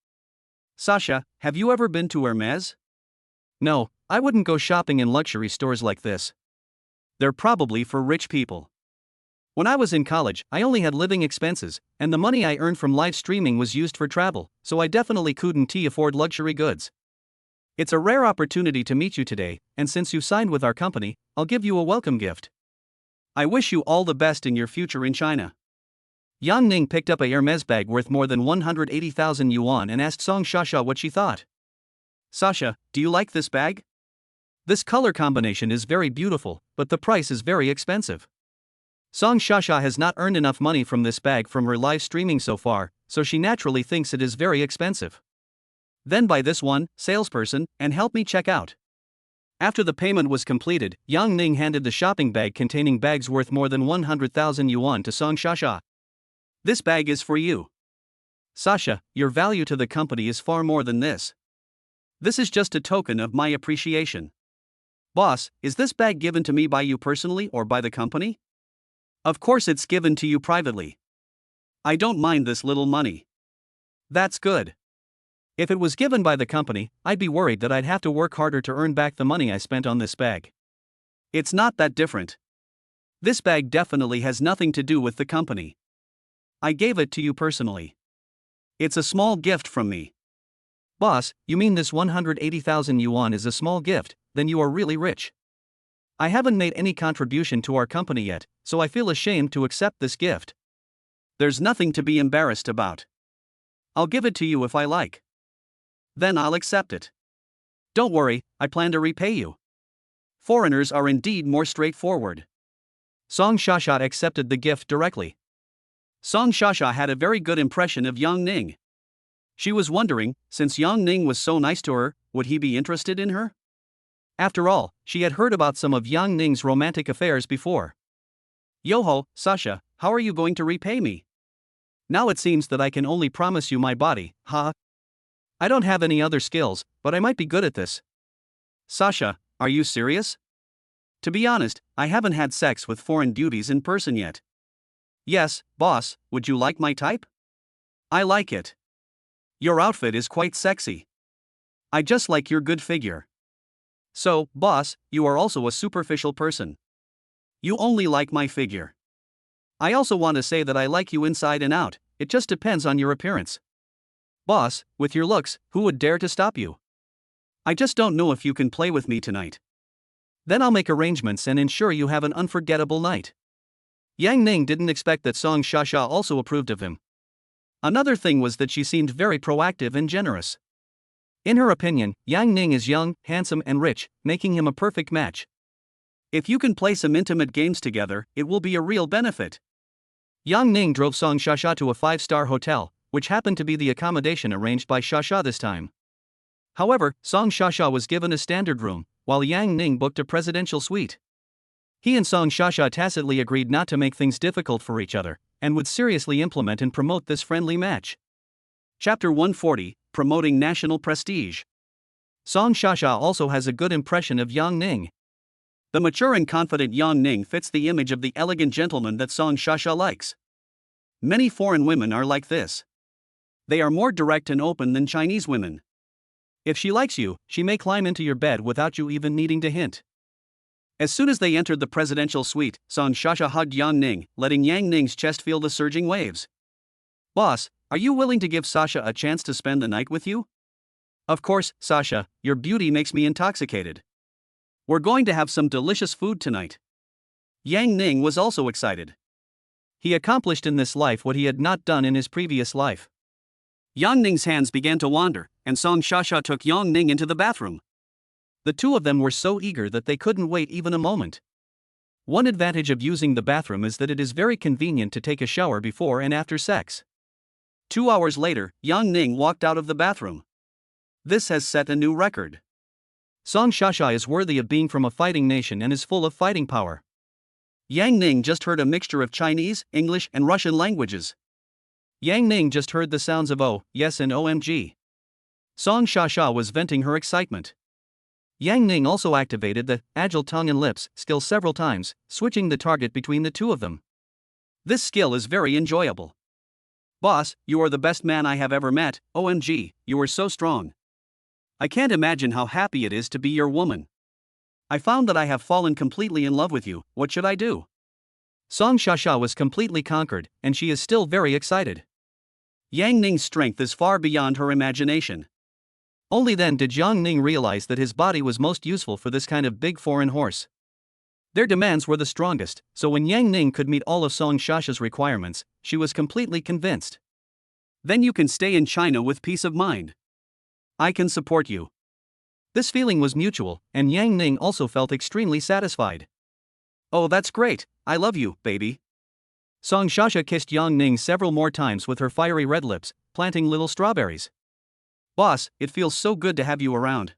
Sasha, have you ever been to Hermes? No, I wouldn't go shopping in luxury stores like this. They're probably for rich people. When I was in college, I only had living expenses, and the money I earned from live streaming was used for travel, so I definitely couldn't afford luxury goods. It's a rare opportunity to meet you today, and since you signed with our company, I'll give you a welcome gift. I wish you all the best in your future in China. Yang Ning picked up a Hermes bag worth more than 180,000 yuan and asked Song Shasha what she thought. Sasha, do you like this bag? This color combination is very beautiful, but the price is very expensive. Song Shasha has not earned enough money from this bag from her live streaming so far, so she naturally thinks it is very expensive. Then buy this one, salesperson, and help me check out. After the payment was completed, Yang Ning handed the shopping bag containing bags worth more than 100,000 yuan to Song Shasha. This bag is for you. Sasha, your value to the company is far more than this. This is just a token of my appreciation. Boss, is this bag given to me by you personally or by the company? Of course it's given to you privately. I don't mind this little money. That's good. If it was given by the company, I'd be worried that I'd have to work harder to earn back the money I spent on this bag. It's not that different. This bag definitely has nothing to do with the company. I gave it to you personally. It's a small gift from me. Boss, you mean this 180,000 yuan is a small gift, then you are really rich. I haven't made any contribution to our company yet, so I feel ashamed to accept this gift. There's nothing to be embarrassed about. I'll give it to you if I like. Then I'll accept it. Don't worry, I plan to repay you. Foreigners are indeed more straightforward. Song Shasha accepted the gift directly. Song Shasha had a very good impression of Yang Ning. She was wondering, since Yang Ning was so nice to her, would he be interested in her? After all, she had heard about some of Yang Ning's romantic affairs before. Yo-ho, Sasha, how are you going to repay me? Now it seems that I can only promise you my body, huh? I don't have any other skills, but I might be good at this. Sasha, are you serious? To be honest, I haven't had sex with foreign beauties in person yet. Yes, boss, would you like my type? I like it. Your outfit is quite sexy. I just like your good figure. So, boss, you are also a superficial person. You only like my figure. I also want to say that I like you inside and out, it just depends on your appearance. Boss, with your looks, who would dare to stop you? I just don't know if you can play with me tonight. Then I'll make arrangements and ensure you have an unforgettable night. Yang Ning didn't expect that Song Shasha also approved of him. Another thing was that she seemed very proactive and generous. In her opinion, Yang Ning is young, handsome and rich, making him a perfect match. If you can play some intimate games together, it will be a real benefit. Yang Ning drove Song Shasha to a 5-star hotel, which happened to be the accommodation arranged by Shasha this time. However, Song Shasha was given a standard room, while Yang Ning booked a presidential suite. He and Song Shasha tacitly agreed not to make things difficult for each other, and would seriously implement and promote this friendly match. Chapter 140, Promoting National Prestige. Song Shasha also has a good impression of Yang Ning. The mature and confident Yang Ning fits the image of the elegant gentleman that Song Shasha likes. Many foreign women are like this. They are more direct and open than Chinese women. If she likes you, she may climb into your bed without you even needing to hint. As soon as they entered the presidential suite, Song Shasha hugged Yang Ning, letting Yang Ning's chest feel the surging waves. Boss, are you willing to give Sasha a chance to spend the night with you? Of course, Sasha, your beauty makes me intoxicated. We're going to have some delicious food tonight. Yang Ning was also excited. He accomplished in this life what he had not done in his previous life. Yang Ning's hands began to wander, and Song Shasha took Yang Ning into the bathroom. The two of them were so eager that they couldn't wait even a moment. One advantage of using the bathroom is that it is very convenient to take a shower before and after sex. 2 hours later, Yang Ning walked out of the bathroom. This has set a new record. Song Shasha is worthy of being from a fighting nation and is full of fighting power. Yang Ning just heard a mixture of Chinese, English, and Russian languages. Yang Ning just heard the sounds of oh, yes and OMG. Song Shasha was venting her excitement. Yang Ning also activated the agile tongue and lips skill several times, switching the target between the two of them. This skill is very enjoyable. Boss, you are the best man I have ever met, OMG, you are so strong. I can't imagine how happy it is to be your woman. I found that I have fallen completely in love with you, what should I do? Song Shasha was completely conquered, and she is still very excited. Yang Ning's strength is far beyond her imagination. Only then did Yang Ning realize that his body was most useful for this kind of big foreign horse. Their demands were the strongest, so when Yang Ning could meet all of Song Shasha's requirements, she was completely convinced. Then you can stay in China with peace of mind. I can support you. This feeling was mutual, and Yang Ning also felt extremely satisfied. Oh, that's great, I love you, baby. Song Shasha kissed Yang Ning several more times with her fiery red lips, planting little strawberries. Boss, it feels so good to have you around.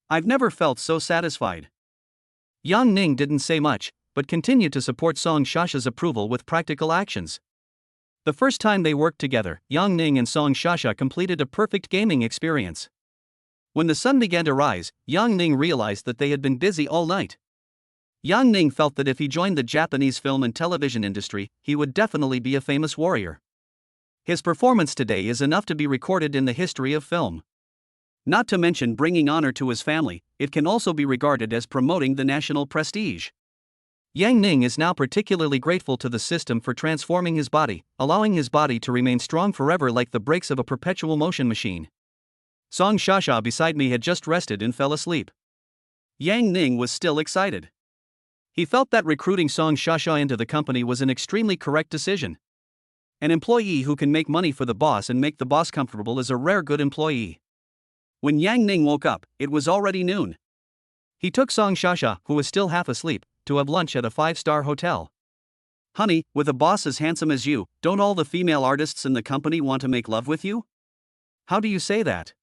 I've never felt so satisfied. Yang Ning didn't say much, but continued to support Song Shasha's approval with practical actions. The first time they worked together, Yang Ning and Song Shasha completed a perfect gaming experience. When the sun began to rise, Yang Ning realized that they had been busy all night. Yang Ning felt that if he joined the Japanese film and television industry, he would definitely be a famous warrior. His performance today is enough to be recorded in the history of film. Not to mention bringing honor to his family, it can also be regarded as promoting the national prestige. Yang Ning is now particularly grateful to the system for transforming his body, allowing his body to remain strong forever like the brakes of a perpetual motion machine. Song Shasha beside me had just rested and fell asleep. Yang Ning was still excited. He felt that recruiting Song Shasha into the company was an extremely correct decision. An employee who can make money for the boss and make the boss comfortable is a rare good employee. When Yang Ning woke up, it was already noon. He took Song Shasha, who was still half asleep, to have lunch at a 5-star hotel. Honey, with a boss as handsome as you, don't all the female artists in the company want to make love with you? How do you say that?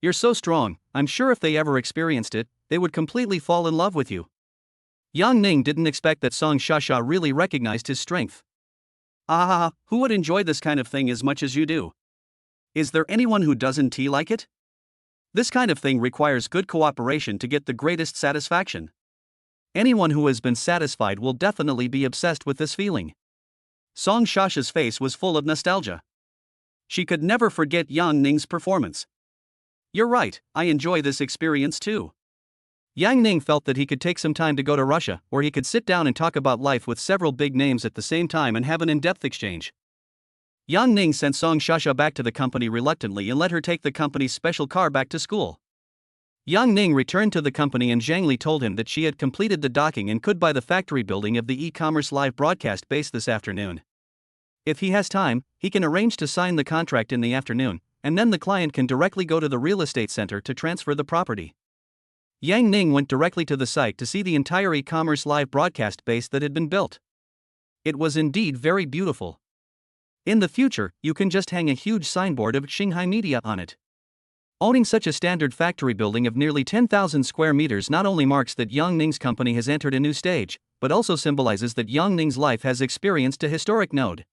You're so strong, I'm sure if they ever experienced it, they would completely fall in love with you. Yang Ning didn't expect that Song Shasha really recognized his strength. Who would enjoy this kind of thing as much as you do? Is there anyone who doesn't like it? This kind of thing requires good cooperation to get the greatest satisfaction. Anyone who has been satisfied will definitely be obsessed with this feeling. Song Shasha's face was full of nostalgia. She could never forget Yang Ning's performance. You're right, I enjoy this experience too. Yang Ning felt that he could take some time to go to Russia, where he could sit down and talk about life with several big names at the same time and have an in-depth exchange. Yang Ning sent Song Shasha back to the company reluctantly and let her take the company's special car back to school. Yang Ning returned to the company and Zhang Li told him that she had completed the docking and could buy the factory building of the e-commerce live broadcast base this afternoon. If he has time, he can arrange to sign the contract in the afternoon, and then the client can directly go to the real estate center to transfer the property. Yang Ning went directly to the site to see the entire e-commerce live broadcast base that had been built. It was indeed very beautiful. In the future, you can just hang a huge signboard of Shanghai Media on it. Owning such a standard factory building of nearly 10,000 square meters not only marks that Yang Ning's company has entered a new stage, but also symbolizes that Yang Ning's life has experienced a historic node.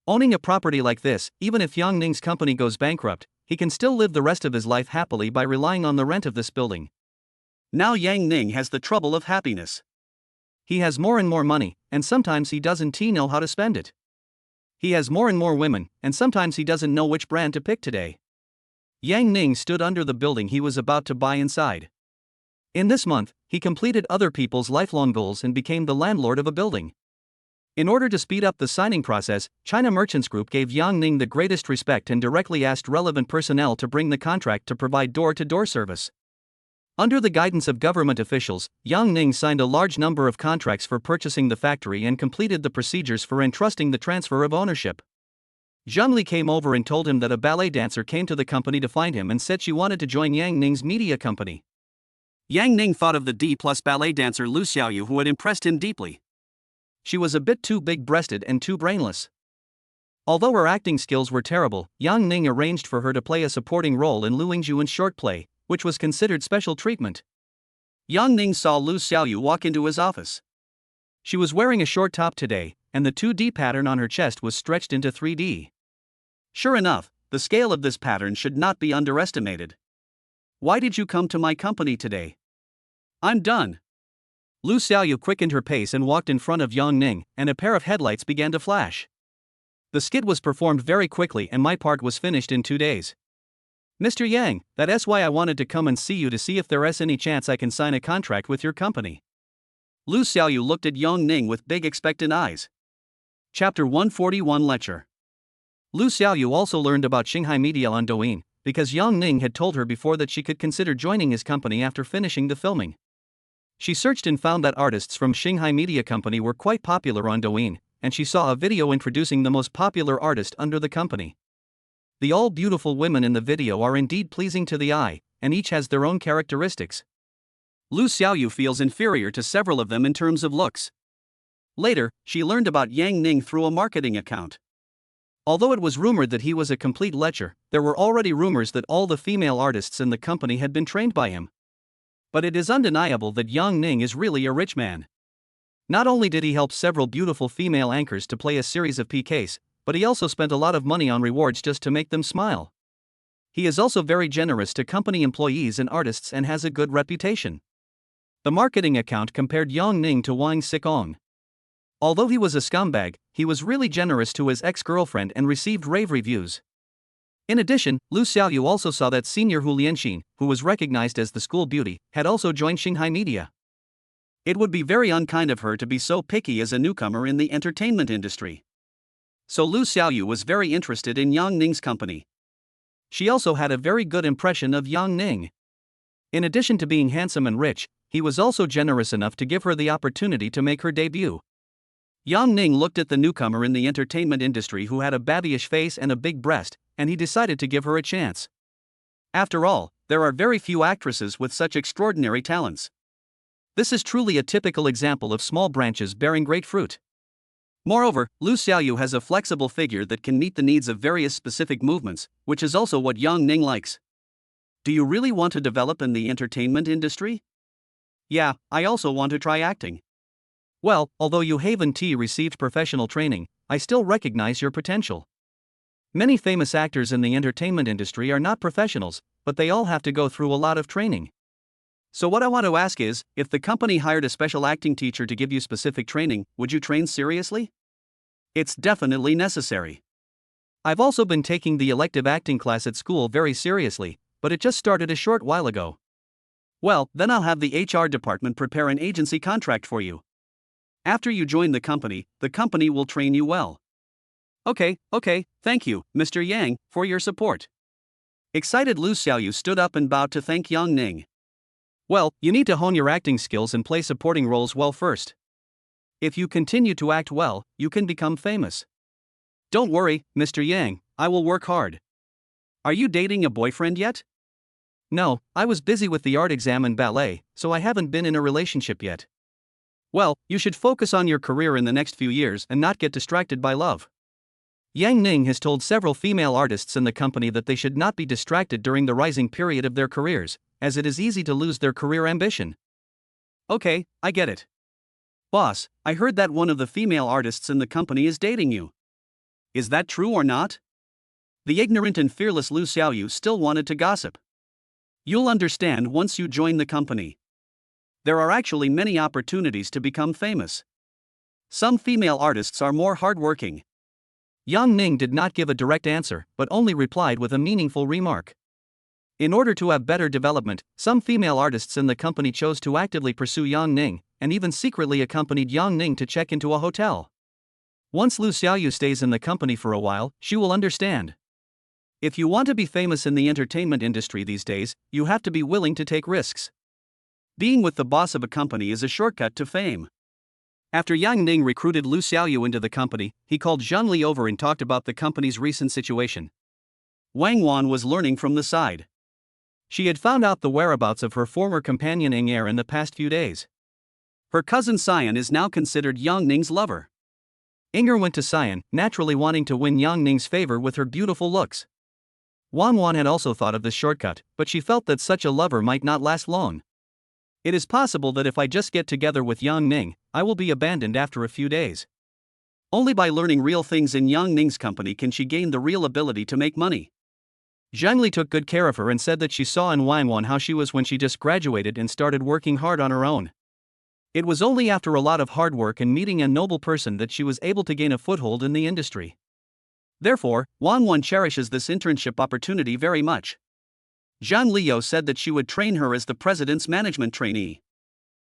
Owning a property like this, even if Yang Ning's company goes bankrupt, he can still live the rest of his life happily by relying on the rent of this building. Now Yang Ning has the trouble of happiness. He has more and more money, and sometimes he doesn't know how to spend it. He has more and more women, and sometimes he doesn't know which brand to pick today. Yang Ning stood under the building he was about to buy inside. In this month, he completed other people's lifelong goals and became the landlord of a building. In order to speed up the signing process, China Merchants Group gave Yang Ning the greatest respect and directly asked relevant personnel to bring the contract to provide door-to-door service. Under the guidance of government officials, Yang Ning signed a large number of contracts for purchasing the factory and completed the procedures for entrusting the transfer of ownership. Zhang Li came over and told him that a ballet dancer came to the company to find him and said she wanted to join Yang Ning's media company. Yang Ning thought of the D+ ballet dancer Lu Xiaoyu who had impressed him deeply. She was a bit too big-breasted and too brainless. Although her acting skills were terrible, Yang Ning arranged for her to play a supporting role in Lu Yingjuan's short play, which was considered special treatment. Yang Ning saw Lu Xiaoyu walk into his office. She was wearing a short top today, and the 2D pattern on her chest was stretched into 3D. Sure enough, the scale of this pattern should not be underestimated. Why did you come to my company today? I'm done. Lu Xiaoyu quickened her pace and walked in front of Yang Ning, and a pair of headlights began to flash. The skit was performed very quickly and my part was finished in 2 days. Mr. Yang, that's why I wanted to come and see you to see if there is any chance I can sign a contract with your company. Lu Xiaoyu looked at Yang Ning with big expectant eyes. Chapter 141 Lecture. Lu Xiaoyu also learned about Shanghai Media on Douyin, because Yang Ning had told her before that she could consider joining his company after finishing the filming. She searched and found that artists from Shanghai Media Company were quite popular on Douyin, and she saw a video introducing the most popular artist under the company. The all beautiful women in the video are indeed pleasing to the eye, and each has their own characteristics. Lu Xiaoyu feels inferior to several of them in terms of looks. Later, she learned about Yang Ning through a marketing account. Although it was rumored that he was a complete lecher, there were already rumors that all the female artists in the company had been trained by him. But it is undeniable that Yang Ning is really a rich man. Not only did he help several beautiful female anchors to play a series of PKs, but he also spent a lot of money on rewards just to make them smile. He is also very generous to company employees and artists and has a good reputation. The marketing account compared Yang Ning to Wang Xikong. Although he was a scumbag, he was really generous to his ex-girlfriend and received rave reviews. In addition, Lu Xiaoyu also saw that senior Hu Lianxin, who was recognized as the school beauty, had also joined Shanghai Media. It would be very unkind of her to be so picky as a newcomer in the entertainment industry. So Lu Xiaoyu was very interested in Yang Ning's company. She also had a very good impression of Yang Ning. In addition to being handsome and rich, he was also generous enough to give her the opportunity to make her debut. Yang Ning looked at the newcomer in the entertainment industry who had a babyish face and a big breast, and he decided to give her a chance. After all, there are very few actresses with such extraordinary talents. This is truly a typical example of small branches bearing great fruit. Moreover, Lu Xiaoyu has a flexible figure that can meet the needs of various specific movements, which is also what Yang Ning likes. Do you really want to develop in the entertainment industry? Yeah, I also want to try acting. Well, although you haven't received professional training, I still recognize your potential. Many famous actors in the entertainment industry are not professionals, but they all have to go through a lot of training. So what I want to ask is, if the company hired a special acting teacher to give you specific training, would you train seriously? It's definitely necessary. I've also been taking the elective acting class at school very seriously, but it just started a short while ago. Well, then I'll have the HR department prepare an agency contract for you. After you join the company will train you well. Okay, thank you, Mr. Yang, for your support. Excited Lu Xiaoyu stood up and bowed to thank Yang Ning. Well, you need to hone your acting skills and play supporting roles well first. If you continue to act well, you can become famous. Don't worry, Mr. Yang, I will work hard. Are you dating a boyfriend yet? No, I was busy with the art exam and ballet, so I haven't been in a relationship yet. Well, you should focus on your career in the next few years and not get distracted by love. Yang Ning has told several female artists in the company that they should not be distracted during the rising period of their careers, as it is easy to lose their career ambition. Okay, I get it. Boss, I heard that one of the female artists in the company is dating you. Is that true or not? The ignorant and fearless Lu Xiaoyu still wanted to gossip. You'll understand once you join the company. There are actually many opportunities to become famous. Some female artists are more hardworking. Yang Ning did not give a direct answer, but only replied with a meaningful remark. In order to have better development, some female artists in the company chose to actively pursue Yang Ning, and even secretly accompanied Yang Ning to check into a hotel. Once Lu Xiaoyu stays in the company for a while, she will understand. If you want to be famous in the entertainment industry these days, you have to be willing to take risks. Being with the boss of a company is a shortcut to fame. After Yang Ning recruited Lu Xiaoyu into the company, he called Zhang Li over and talked about the company's recent situation. Wang Wan was learning from the side. She had found out the whereabouts of her former companion Eng Er in the past few days. Her cousin Xian is now considered Yang Ning's lover. Eng Er went to Xian, naturally wanting to win Yang Ning's favor with her beautiful looks. Wang Wan had also thought of this shortcut, but she felt that such a lover might not last long. It is possible that if I just get together with Yang Ning, I will be abandoned after a few days. Only by learning real things in Yang Ning's company can she gain the real ability to make money. Zhang Li took good care of her and said that she saw in Wang Wan how she was when she just graduated and started working hard on her own. It was only after a lot of hard work and meeting a noble person that she was able to gain a foothold in the industry. Therefore, Wang Wan cherishes this internship opportunity very much. Zhang Liu said that she would train her as the president's management trainee.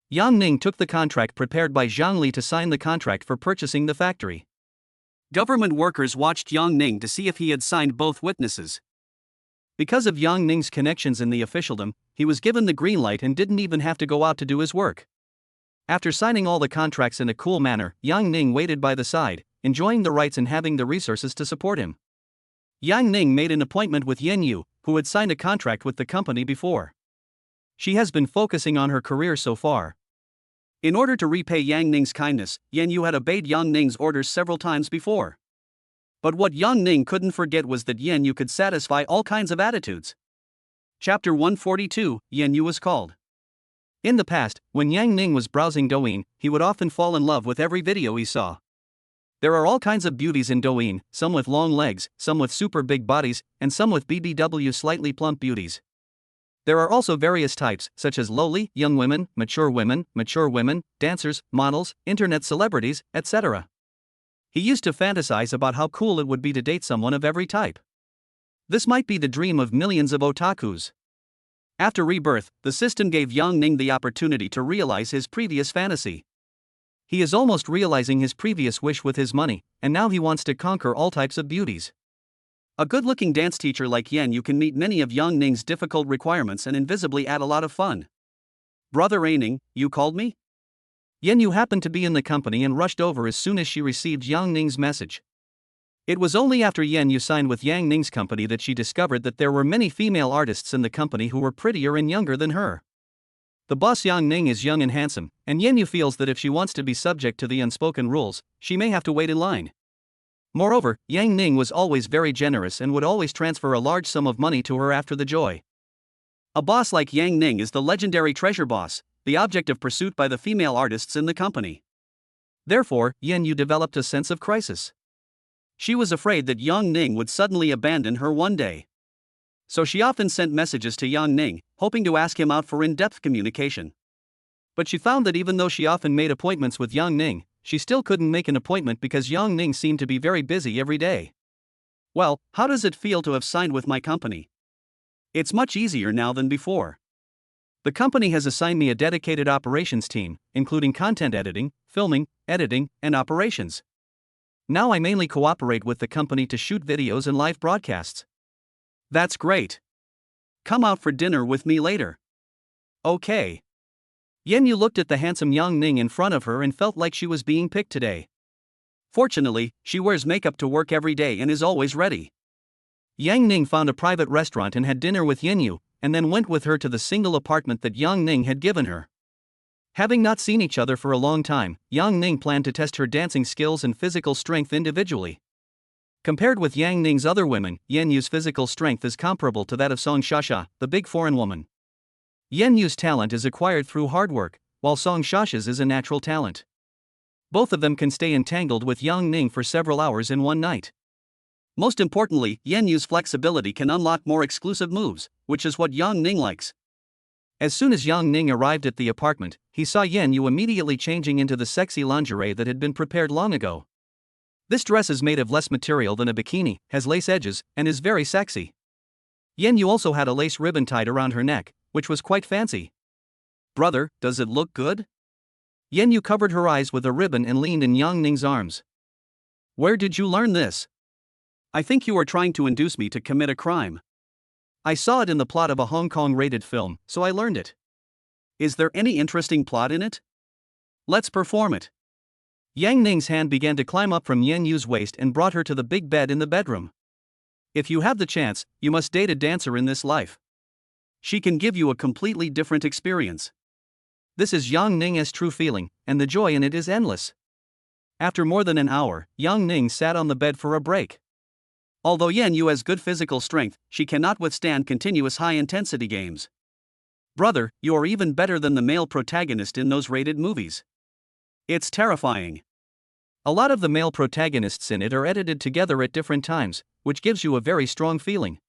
Yang Ning took the contract prepared by Zhang Li to sign the contract for purchasing the factory. Government workers watched Yang Ning to see if he had signed both witnesses. Because of Yang Ning's connections in the officialdom, he was given the green light and didn't even have to go out to do his work. After signing all the contracts in a cool manner, Yang Ning waited by the side, enjoying the rights and having the resources to support him. Yang Ning made an appointment with Yen Yu, who had signed a contract with the company before. She has been focusing on her career so far. In order to repay Yang Ning's kindness, Yen Yu had obeyed Yang Ning's orders several times before. But what Yang Ning couldn't forget was that Yen Yu could satisfy all kinds of attitudes. Chapter 142, Yen Yu was called. In the past, when Yang Ning was browsing Douyin, he would often fall in love with every video he saw. There are all kinds of beauties in Douyin, some with long legs, some with super big bodies, and some with BBW slightly plump beauties. There are also various types, such as lowly, young women, mature women, dancers, models, internet celebrities, etc. He used to fantasize about how cool it would be to date someone of every type. This might be the dream of millions of otakus. After Rebirth, the system gave Yang Ning the opportunity to realize his previous fantasy. He is almost realizing his previous wish with his money, and now he wants to conquer all types of beauties. A good-looking dance teacher like Yen Yu can meet many of Yang Ning's difficult requirements and invisibly add a lot of fun. Brother A Ning, you called me? Yen Yu happened to be in the company and rushed over as soon as she received Yang Ning's message. It was only after Yen Yu signed with Yang Ning's company that she discovered that there were many female artists in the company who were prettier and younger than her. The boss Yang Ning is young and handsome, and Yen Yu feels that if she wants to be subject to the unspoken rules, she may have to wait in line. Moreover, Yang Ning was always very generous and would always transfer a large sum of money to her after the joy. A boss like Yang Ning is the legendary treasure boss, the object of pursuit by the female artists in the company. Therefore, Yen Yu developed a sense of crisis. She was afraid that Yang Ning would suddenly abandon her one day. So she often sent messages to Yang Ning, hoping to ask him out for in-depth communication. But she found that even though she often made appointments with Yang Ning, she still couldn't make an appointment because Yang Ning seemed to be very busy every day. Well, how does it feel to have signed with my company? It's much easier now than before. The company has assigned me a dedicated operations team, including content editing, filming, editing, and operations. Now I mainly cooperate with the company to shoot videos and live broadcasts. That's great. Come out for dinner with me later. Okay. Yen Yu looked at the handsome Yang Ning in front of her and felt like she was being picked today. Fortunately, she wears makeup to work every day and is always ready. Yang Ning found a private restaurant and had dinner with Yen Yu, and then went with her to the single apartment that Yang Ning had given her. Having not seen each other for a long time, Yang Ning planned to test her dancing skills and physical strength individually. Compared with Yang Ning's other women, Yen Yu's physical strength is comparable to that of Song Shasha, the big foreign woman. Yen Yu's talent is acquired through hard work, while Song Shasha's is a natural talent. Both of them can stay entangled with Yang Ning for several hours in one night. Most importantly, Yen Yu's flexibility can unlock more exclusive moves, which is what Yang Ning likes. As soon as Yang Ning arrived at the apartment, he saw Yen Yu immediately changing into the sexy lingerie that had been prepared long ago. This dress is made of less material than a bikini, has lace edges, and is very sexy. Yen Yu also had a lace ribbon tied around her neck, which was quite fancy. Brother, does it look good? Yen Yu covered her eyes with a ribbon and leaned in Yang Ning's arms. Where did you learn this? I think you are trying to induce me to commit a crime. I saw it in the plot of a Hong Kong-rated film, so I learned it. Is there any interesting plot in it? Let's perform it. Yang Ning's hand began to climb up from Yen Yu's waist and brought her to the big bed in the bedroom. If you have the chance, you must date a dancer in this life. She can give you a completely different experience. This is Yang Ning's true feeling, and the joy in it is endless. After more than an hour, Yang Ning sat on the bed for a break. Although Yen Yu has good physical strength, she cannot withstand continuous high-intensity games. Brother, you are even better than the male protagonist in those rated movies. It's terrifying. A lot of the male protagonists in it are edited together at different times, which gives you a very strong feeling.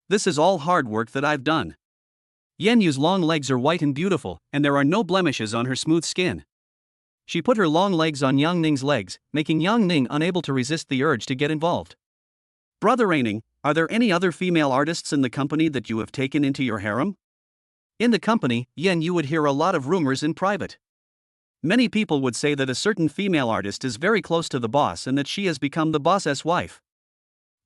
This is all hard work that I've done. Yen Yu's long legs are white and beautiful, and there are no blemishes on her smooth skin. She put her long legs on Yang Ning's legs, making Yang Ning unable to resist the urge to get involved. Brother Aining, are there any other female artists in the company that you have taken into your harem? In the company, Yen Yu would hear a lot of rumors in private. Many people would say that a certain female artist is very close to the boss and that she has become the boss's wife.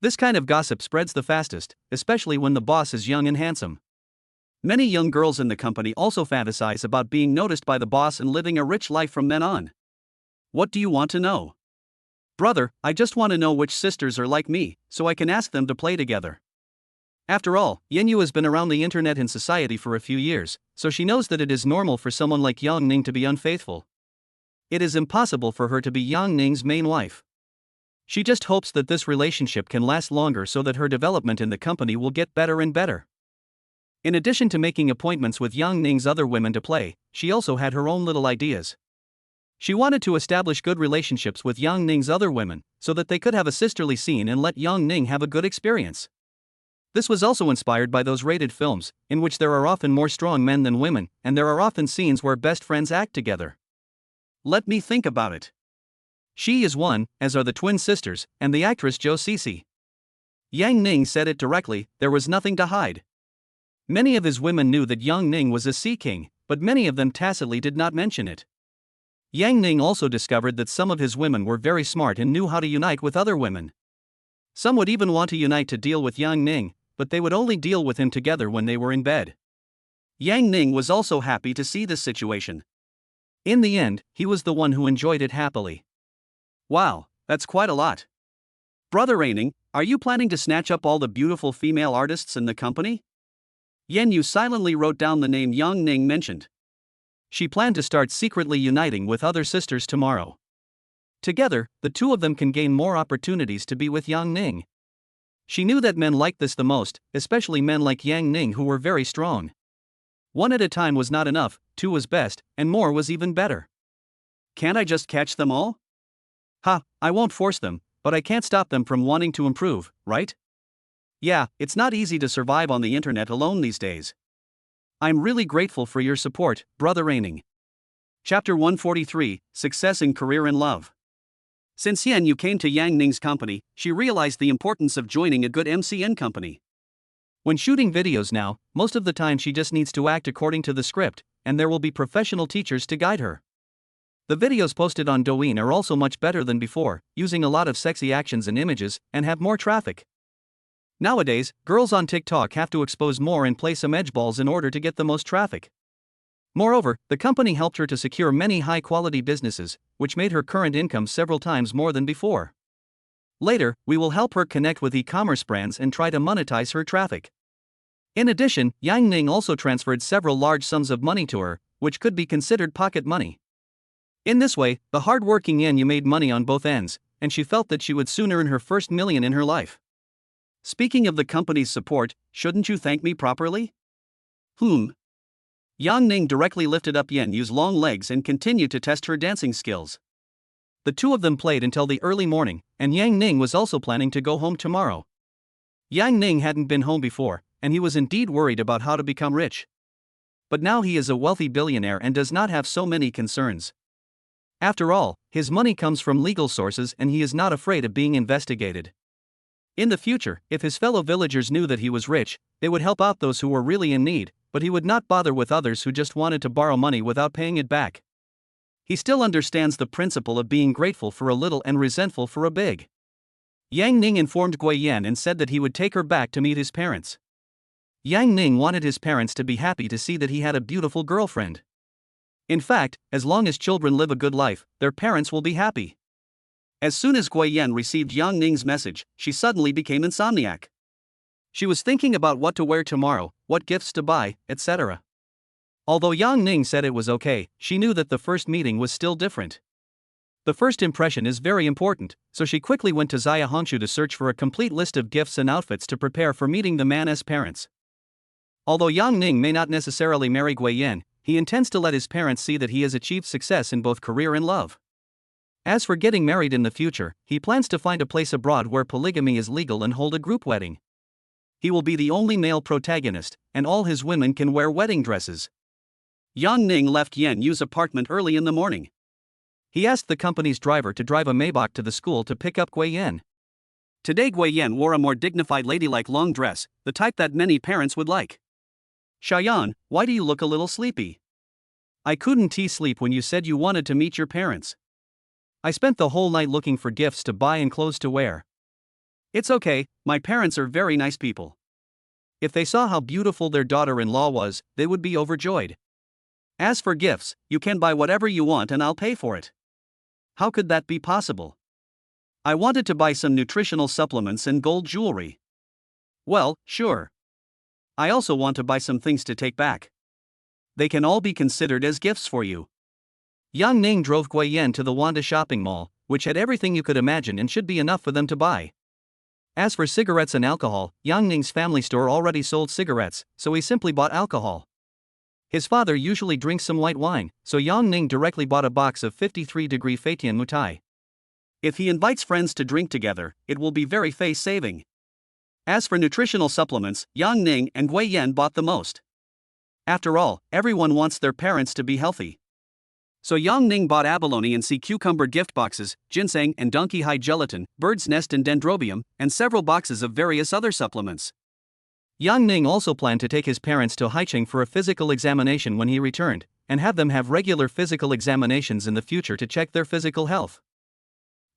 This kind of gossip spreads the fastest, especially when the boss is young and handsome. Many young girls in the company also fantasize about being noticed by the boss and living a rich life from then on. What do you want to know? Brother, I just want to know which sisters are like me, so I can ask them to play together. After all, Yen Yu has been around the internet and society for a few years, so she knows that it is normal for someone like Yang Ning to be unfaithful. It is impossible for her to be Yang Ning's main wife. She just hopes that this relationship can last longer so that her development in the company will get better and better. In addition to making appointments with Yang Ning's other women to play, she also had her own little ideas. She wanted to establish good relationships with Yang Ning's other women, so that they could have a sisterly scene and let Yang Ning have a good experience. This was also inspired by those rated films, in which there are often more strong men than women, and there are often scenes where best friends act together. Let me think about it. She is one, as are the twin sisters, and the actress Jo Cece. Yang Ning said it directly, there was nothing to hide. Many of his women knew that Yang Ning was a sea king, but many of them tacitly did not mention it. Yang Ning also discovered that some of his women were very smart and knew how to unite with other women. Some would even want to unite to deal with Yang Ning, but they would only deal with him together when they were in bed. Yang Ning was also happy to see this situation. In the end, he was the one who enjoyed it happily. Wow, that's quite a lot. Brother Aining, are you planning to snatch up all the beautiful female artists in the company? Yen Yu silently wrote down the name Yang Ning mentioned, She planned to start secretly uniting with other sisters tomorrow. Together, the two of them can gain more opportunities to be with Yang Ning. She knew that men liked this the most, especially men like Yang Ning who were very strong. One at a time was not enough, two was best, and more was even better. Can't I just catch them all? Ha, I won't force them, but I can't stop them from wanting to improve, right? Yeah, it's not easy to survive on the internet alone these days. I'm really grateful for your support, Brother Raining. Chapter 143, Success in Career and Love. Since Yan Yu came to Yang Ning's company, she realized the importance of joining a good MCN company. When shooting videos now, most of the time she just needs to act according to the script, and there will be professional teachers to guide her. The videos posted on Douyin are also much better than before, using a lot of sexy actions and images, and have more traffic. Nowadays, girls on TikTok have to expose more and play some edgeballs in order to get the most traffic. Moreover, the company helped her to secure many high-quality businesses, which made her current income several times more than before. Later, we will help her connect with e-commerce brands and try to monetize her traffic. In addition, Yang Ning also transferred several large sums of money to her, which could be considered pocket money. In this way, the hard-working Yan Yu made money on both ends, and she felt that she would soon earn her first million in her life. Speaking of the company's support, shouldn't you thank me properly? Yang Ning directly lifted up Yan Yu's long legs and continued to test her dancing skills. The two of them played until the early morning, and Yang Ning was also planning to go home tomorrow. Yang Ning hadn't been home before, and he was indeed worried about how to become rich. But now he is a wealthy billionaire and does not have so many concerns. After all, his money comes from legal sources and he is not afraid of being investigated. In the future, if his fellow villagers knew that he was rich, they would help out those who were really in need, but he would not bother with others who just wanted to borrow money without paying it back. He still understands the principle of being grateful for a little and resentful for a big. Yang Ning informed Gui Yan and said that he would take her back to meet his parents. Yang Ning wanted his parents to be happy to see that he had a beautiful girlfriend. In fact, as long as children live a good life, their parents will be happy. As soon as Gui Yan received Yang Ning's message, she suddenly became insomniac. She was thinking about what to wear tomorrow, what gifts to buy, etc. Although Yang Ning said it was okay, she knew that the first meeting was still different. The first impression is very important, so she quickly went to Zaya Hongshu to search for a complete list of gifts and outfits to prepare for meeting the man as parents. Although Yang Ning may not necessarily marry Gui Yan, he intends to let his parents see that he has achieved success in both career and love. As for getting married in the future, he plans to find a place abroad where polygamy is legal and hold a group wedding. He will be the only male protagonist, and all his women can wear wedding dresses. Yang Ning left Yan Yu's apartment early in the morning. He asked the company's driver to drive a Maybach to the school to pick up Gui Yan. Today Gui Yan wore a more dignified ladylike long dress, the type that many parents would like. Shayan, why do you look a little sleepy? I couldn't sleep when you said you wanted to meet your parents. I spent the whole night looking for gifts to buy and clothes to wear. It's okay, my parents are very nice people. If they saw how beautiful their daughter-in-law was, they would be overjoyed. As for gifts, you can buy whatever you want and I'll pay for it. How could that be possible? I wanted to buy some nutritional supplements and gold jewelry. Well, sure. I also want to buy some things to take back. They can all be considered as gifts for you. Yang Ning drove Gui Yan to the Wanda shopping mall, which had everything you could imagine and should be enough for them to buy. As for cigarettes and alcohol, Yang Ning's family store already sold cigarettes, so he simply bought alcohol. His father usually drinks some white wine, so Yang Ning directly bought a box of 53-degree Feitian Mutai. If he invites friends to drink together, it will be very face-saving. As for nutritional supplements, Yang Ning and Gui Yan bought the most. After all, everyone wants their parents to be healthy. So Yang Ning bought abalone and sea cucumber gift boxes, ginseng and donkey hide gelatin, bird's nest and dendrobium, and several boxes of various other supplements. Yang Ning also planned to take his parents to Haicheng for a physical examination when he returned, and have them have regular physical examinations in the future to check their physical health.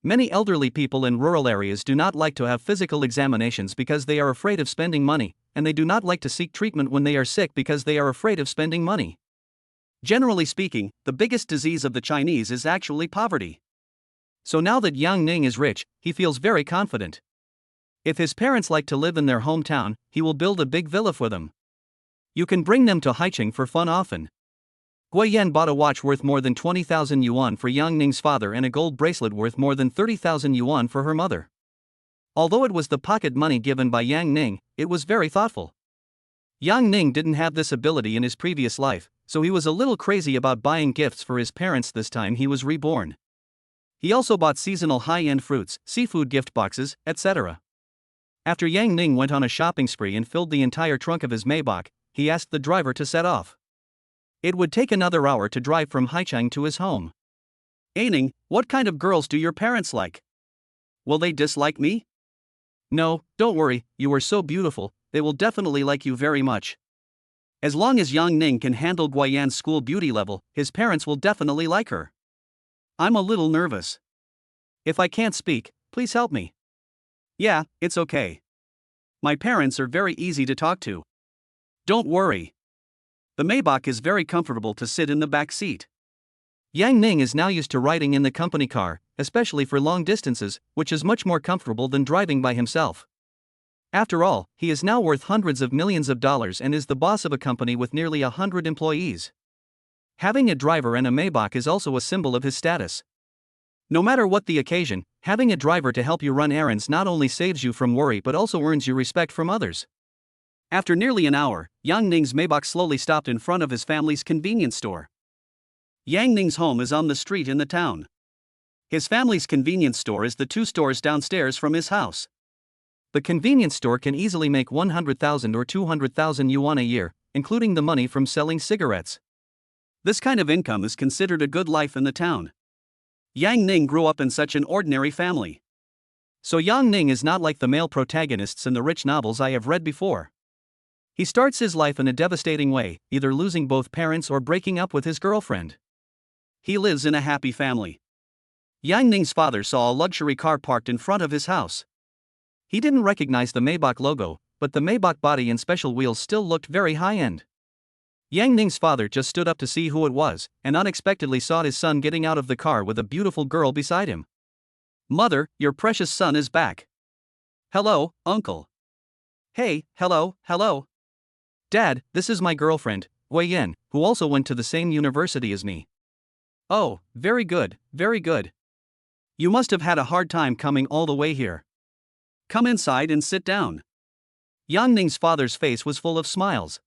Many elderly people in rural areas do not like to have physical examinations because they are afraid of spending money, and they do not like to seek treatment when they are sick because they are afraid of spending money. Generally speaking, the biggest disease of the Chinese is actually poverty. So now that Yang Ning is rich, he feels very confident. If his parents like to live in their hometown, he will build a big villa for them. You can bring them to Haicheng for fun often. Gui Yan bought a watch worth more than 20,000 yuan for Yang Ning's father and a gold bracelet worth more than 30,000 yuan for her mother. Although it was the pocket money given by Yang Ning, it was very thoughtful. Yang Ning didn't have this ability in his previous life, so he was a little crazy about buying gifts for his parents this time he was reborn. He also bought seasonal high-end fruits, seafood gift boxes, etc. After Yang Ning went on a shopping spree and filled the entire trunk of his Maybach, he asked the driver to set off. It would take another hour to drive from Haicheng to his home. Ning, what kind of girls do your parents like? Will they dislike me? No, don't worry, you are so beautiful, they will definitely like you very much. As long as Yang Ning can handle Gui Yan's school beauty level, his parents will definitely like her. I'm a little nervous. If I can't speak, please help me. Yeah, it's okay. My parents are very easy to talk to. Don't worry. The Maybach is very comfortable to sit in the back seat. Yang Ning is now used to riding in the company car, especially for long distances, which is much more comfortable than driving by himself. After all, he is now worth hundreds of millions of dollars and is the boss of a company with nearly 100 employees. Having a driver and a Maybach is also a symbol of his status. No matter what the occasion, having a driver to help you run errands not only saves you from worry but also earns you respect from others. After nearly an hour, Yang Ning's Maybach slowly stopped in front of his family's convenience store. Yang Ning's home is on the street in the town. His family's convenience store is the 2 stores downstairs from his house. The convenience store can easily make 100,000 or 200,000 yuan a year, including the money from selling cigarettes. This kind of income is considered a good life in the town. Yang Ning grew up in such an ordinary family. So Yang Ning is not like the male protagonists in the rich novels I have read before. He starts his life in a devastating way, either losing both parents or breaking up with his girlfriend. He lives in a happy family. Yang Ning's father saw a luxury car parked in front of his house. He didn't recognize the Maybach logo, but the Maybach body and special wheels still looked very high-end. Yang Ning's father just stood up to see who it was, and unexpectedly saw his son getting out of the car with a beautiful girl beside him. Mother, your precious son is back. Hello, uncle. Hey, hello. Dad, this is my girlfriend, Gui Yan, who also went to the same university as me. Oh, very good. You must have had a hard time coming all the way here. Come inside and sit down. Yang Ning's father's face was full of smiles.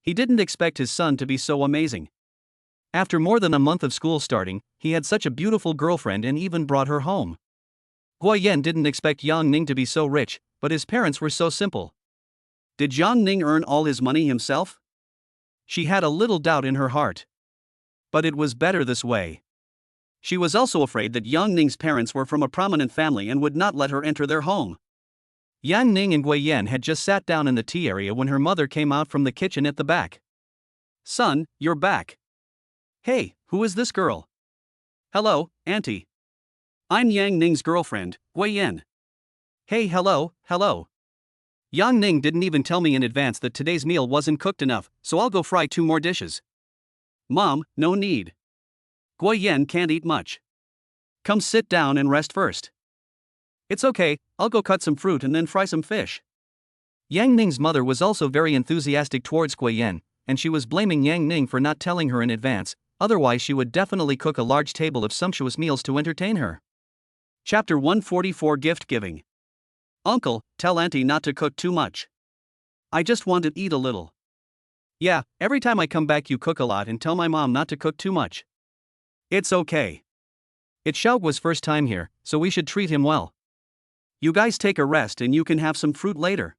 He didn't expect his son to be so amazing. After more than a month of school starting, he had such a beautiful girlfriend and even brought her home. Gui Yan didn't expect Yang Ning to be so rich, but his parents were so simple. Did Yang Ning earn all his money himself? She had a little doubt in her heart. But it was better this way. She was also afraid that Yang Ning's parents were from a prominent family and would not let her enter their home. Yang Ning and Gui Yan had just sat down in the tea area when her mother came out from the kitchen at the back. Son, you're back. Hey, who is this girl? Hello, Auntie. I'm Yang Ning's girlfriend, Gui Yan. Hey, hello. Yang Ning didn't even tell me in advance that today's meal wasn't cooked enough, so I'll go fry 2 more dishes. Mom, no need. Gui Yan can't eat much. Come sit down and rest first. It's okay, I'll go cut some fruit and then fry some fish. Yang Ning's mother was also very enthusiastic towards Gui Yan, and she was blaming Yang Ning for not telling her in advance, otherwise she would definitely cook a large table of sumptuous meals to entertain her. Chapter 144 Gift Giving. Uncle, tell Auntie not to cook too much. I just want to eat a little. Yeah, every time I come back you cook a lot and tell my mom not to cook too much. It's okay. It's Xiaoguo's first time here, so we should treat him well. You guys take a rest and you can have some fruit later.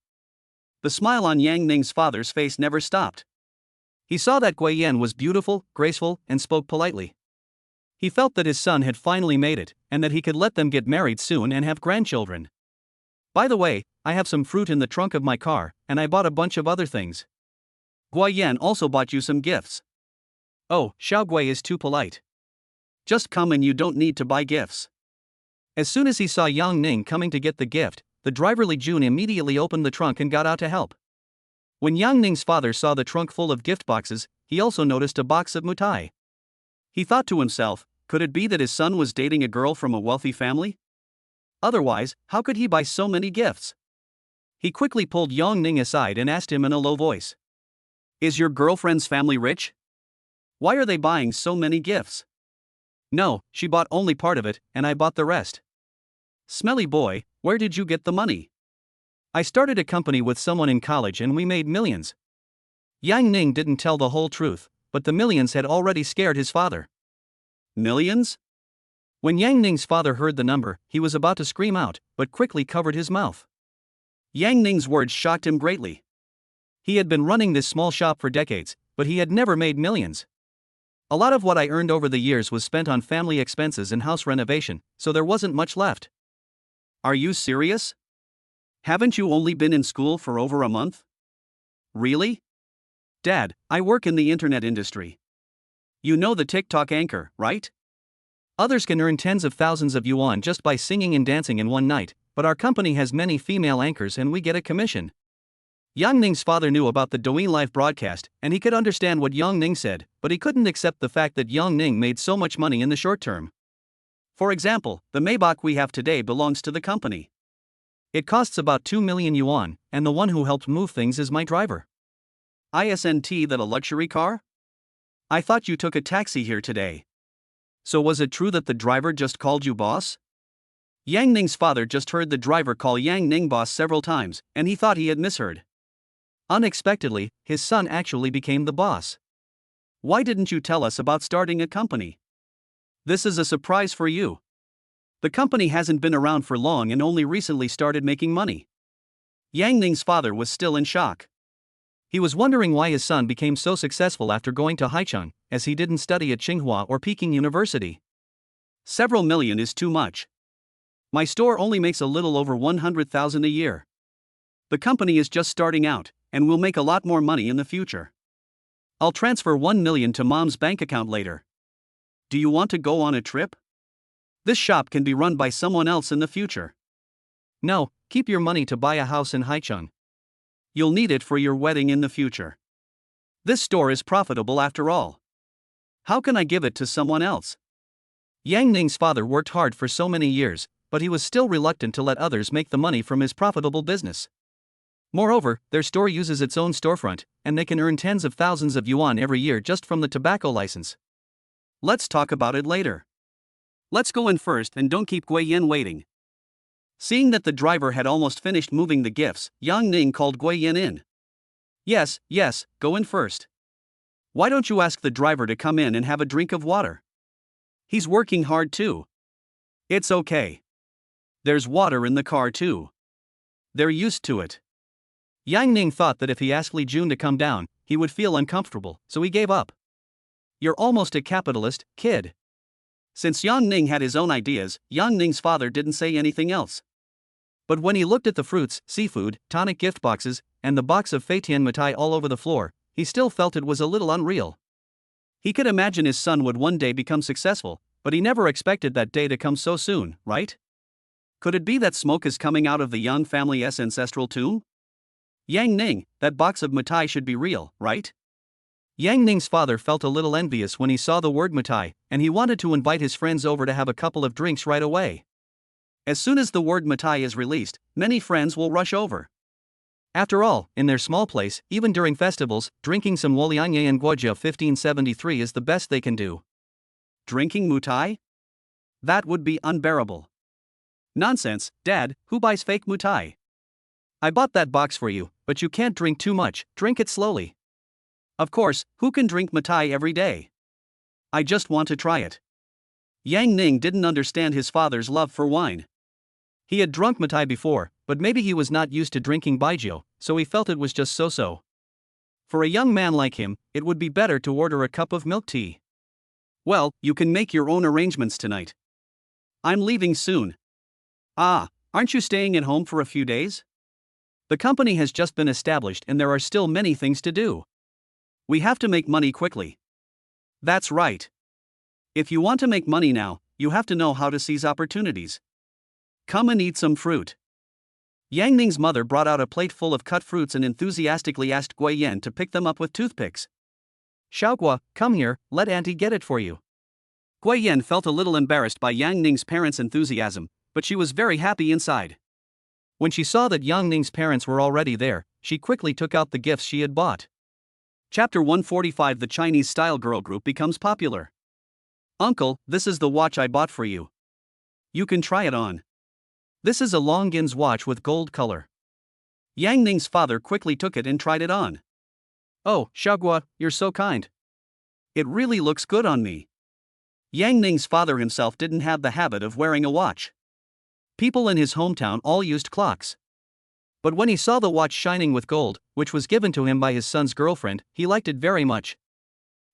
The smile on Yang Ning's father's face never stopped. He saw that Gui Yan was beautiful, graceful, and spoke politely. He felt that his son had finally made it, and that he could let them get married soon and have grandchildren. By the way, I have some fruit in the trunk of my car, and I bought a bunch of other things. Gui Yan also bought you some gifts. Oh, Xiaogui is too polite. Just come and you don't need to buy gifts. As soon as he saw Yang Ning coming to get the gift, the driver Li Jun immediately opened the trunk and got out to help. When Yang Ning's father saw the trunk full of gift boxes, he also noticed a box of mutai. He thought to himself, could it be that his son was dating a girl from a wealthy family? Otherwise, how could he buy so many gifts? He quickly pulled Yang Ning aside and asked him in a low voice. Is your girlfriend's family rich? Why are they buying so many gifts? No, she bought only part of it, and I bought the rest. Smelly boy, where did you get the money? I started a company with someone in college and we made millions. Yang Ning didn't tell the whole truth, but the millions had already scared his father. Millions? When Yang Ning's father heard the number, he was about to scream out, but quickly covered his mouth. Yang Ning's words shocked him greatly. He had been running this small shop for decades, but he had never made millions. A lot of what I earned over the years was spent on family expenses and house renovation, so there wasn't much left. Are you serious? Haven't you only been in school for over a month? Really? Dad, I work in the internet industry. You know the TikTok anchor, right? Others can earn tens of thousands of yuan just by singing and dancing in one night, but our company has many female anchors and we get a commission. Yang Ning's father knew about the Douyin live broadcast, and he could understand what Yang Ning said, but he couldn't accept the fact that Yang Ning made so much money in the short term. For example, the Maybach we have today belongs to the company. It costs about 2 million yuan, and the one who helped move things is my driver. Isn't that a luxury car? I thought you took a taxi here today. So was it true that the driver just called you boss? Yang Ning's father just heard the driver call Yang Ning boss several times, and he thought he had misheard. Unexpectedly, his son actually became the boss. Why didn't you tell us about starting a company? This is a surprise for you. The company hasn't been around for long and only recently started making money. Yang Ning's father was still in shock. He was wondering why his son became so successful after going to Haicheng, as he didn't study at Tsinghua or Peking University. Several million is too much. My store only makes a little over 100,000 a year. The company is just starting out, and we'll make a lot more money in the future. I'll transfer 1 million to Mom's bank account later. Do you want to go on a trip? This shop can be run by someone else in the future. No, keep your money to buy a house in Haicheng. You'll need it for your wedding in the future. This store is profitable after all. How can I give it to someone else? Yang Ning's father worked hard for so many years, but he was still reluctant to let others make the money from his profitable business. Moreover, their store uses its own storefront, and they can earn tens of thousands of yuan every year just from the tobacco license. Let's talk about it later. Let's go in first and don't keep Gui Yin waiting. Seeing that the driver had almost finished moving the gifts, Yang Ning called Gui Yin in. Yes, go in first. Why don't you ask the driver to come in and have a drink of water? He's working hard too. It's okay. There's water in the car too. They're used to it. Yang Ning thought that if he asked Li Jun to come down, he would feel uncomfortable, so he gave up. You're almost a capitalist, kid. Since Yang Ning had his own ideas, Yang Ning's father didn't say anything else. But when he looked at the fruits, seafood, tonic gift boxes, and the box of Feitian mitai all over the floor, he still felt it was a little unreal. He could imagine his son would one day become successful, but he never expected that day to come so soon, right? Could it be that smoke is coming out of the Yang family's ancestral tomb? Yang Ning, that box of mitai should be real, right? Yang Ning's father felt a little envious when he saw the word mitai, and he wanted to invite his friends over to have a couple of drinks right away. As soon as the word mitai is released, many friends will rush over. After all, in their small place, even during festivals, drinking some Wolianye and Guojia 1573 is the best they can do. Drinking mutai? That would be unbearable. Nonsense, Dad, who buys fake mutai? I bought that box for you, but you can't drink too much, drink it slowly. Of course, who can drink mitai every day? I just want to try it. Yang Ning didn't understand his father's love for wine. He had drunk mitai before, but maybe he was not used to drinking baijiu, so he felt it was just so-so. For a young man like him, it would be better to order a cup of milk tea. Well, you can make your own arrangements tonight. I'm leaving soon. Ah, aren't you staying at home for a few days? The company has just been established and there are still many things to do. We have to make money quickly. That's right. If you want to make money now, you have to know how to seize opportunities. Come and eat some fruit. Yang Ning's mother brought out a plate full of cut fruits and enthusiastically asked Gui Yan to pick them up with toothpicks. Xiaogua, come here, let auntie get it for you. Gui Yan felt a little embarrassed by Yang Ning's parents' enthusiasm, but she was very happy inside. When she saw that Yang Ning's parents were already there, she quickly took out the gifts she had bought. Chapter 145. The Chinese style girl group becomes popular. Uncle, this is the watch I bought for you. You can try it on. This is a Longines watch with gold color. Yang Ning's father quickly took it and tried it on. Oh, Xiaogua, you're so kind. It really looks good on me. Yang Ning's father himself didn't have the habit of wearing a watch. People in his hometown all used clocks. But when he saw the watch shining with gold, which was given to him by his son's girlfriend, he liked it very much.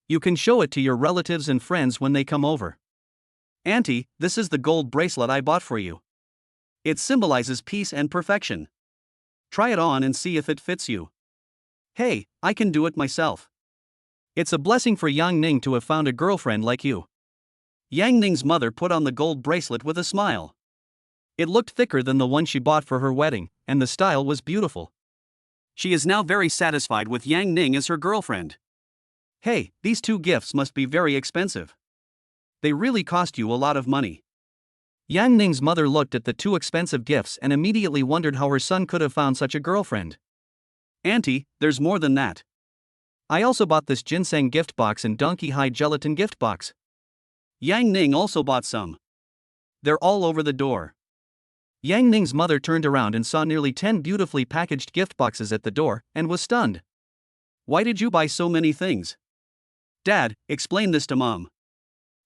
You can show it to your relatives and friends when they come over. Auntie, this is the gold bracelet I bought for you. It symbolizes peace and perfection. Try it on and see if it fits you. Hey, I can do it myself. It's a blessing for Yang Ning to have found a girlfriend like you. Yang Ning's mother put on the gold bracelet with a smile. It looked thicker than the one she bought for her wedding, and the style was beautiful. She is now very satisfied with Yang Ning as her girlfriend. Hey, these two gifts must be very expensive. They really cost you a lot of money. Yang Ning's mother looked at the two expensive gifts and immediately wondered how her son could have found such a girlfriend. Auntie, there's more than that. I also bought this ginseng gift box and donkey hide gelatin gift box. Yang Ning also bought some. They're all over the door. Yang Ning's mother turned around and saw nearly 10 beautifully packaged gift boxes at the door, and was stunned. Why did you buy so many things? Dad, explain this to Mom.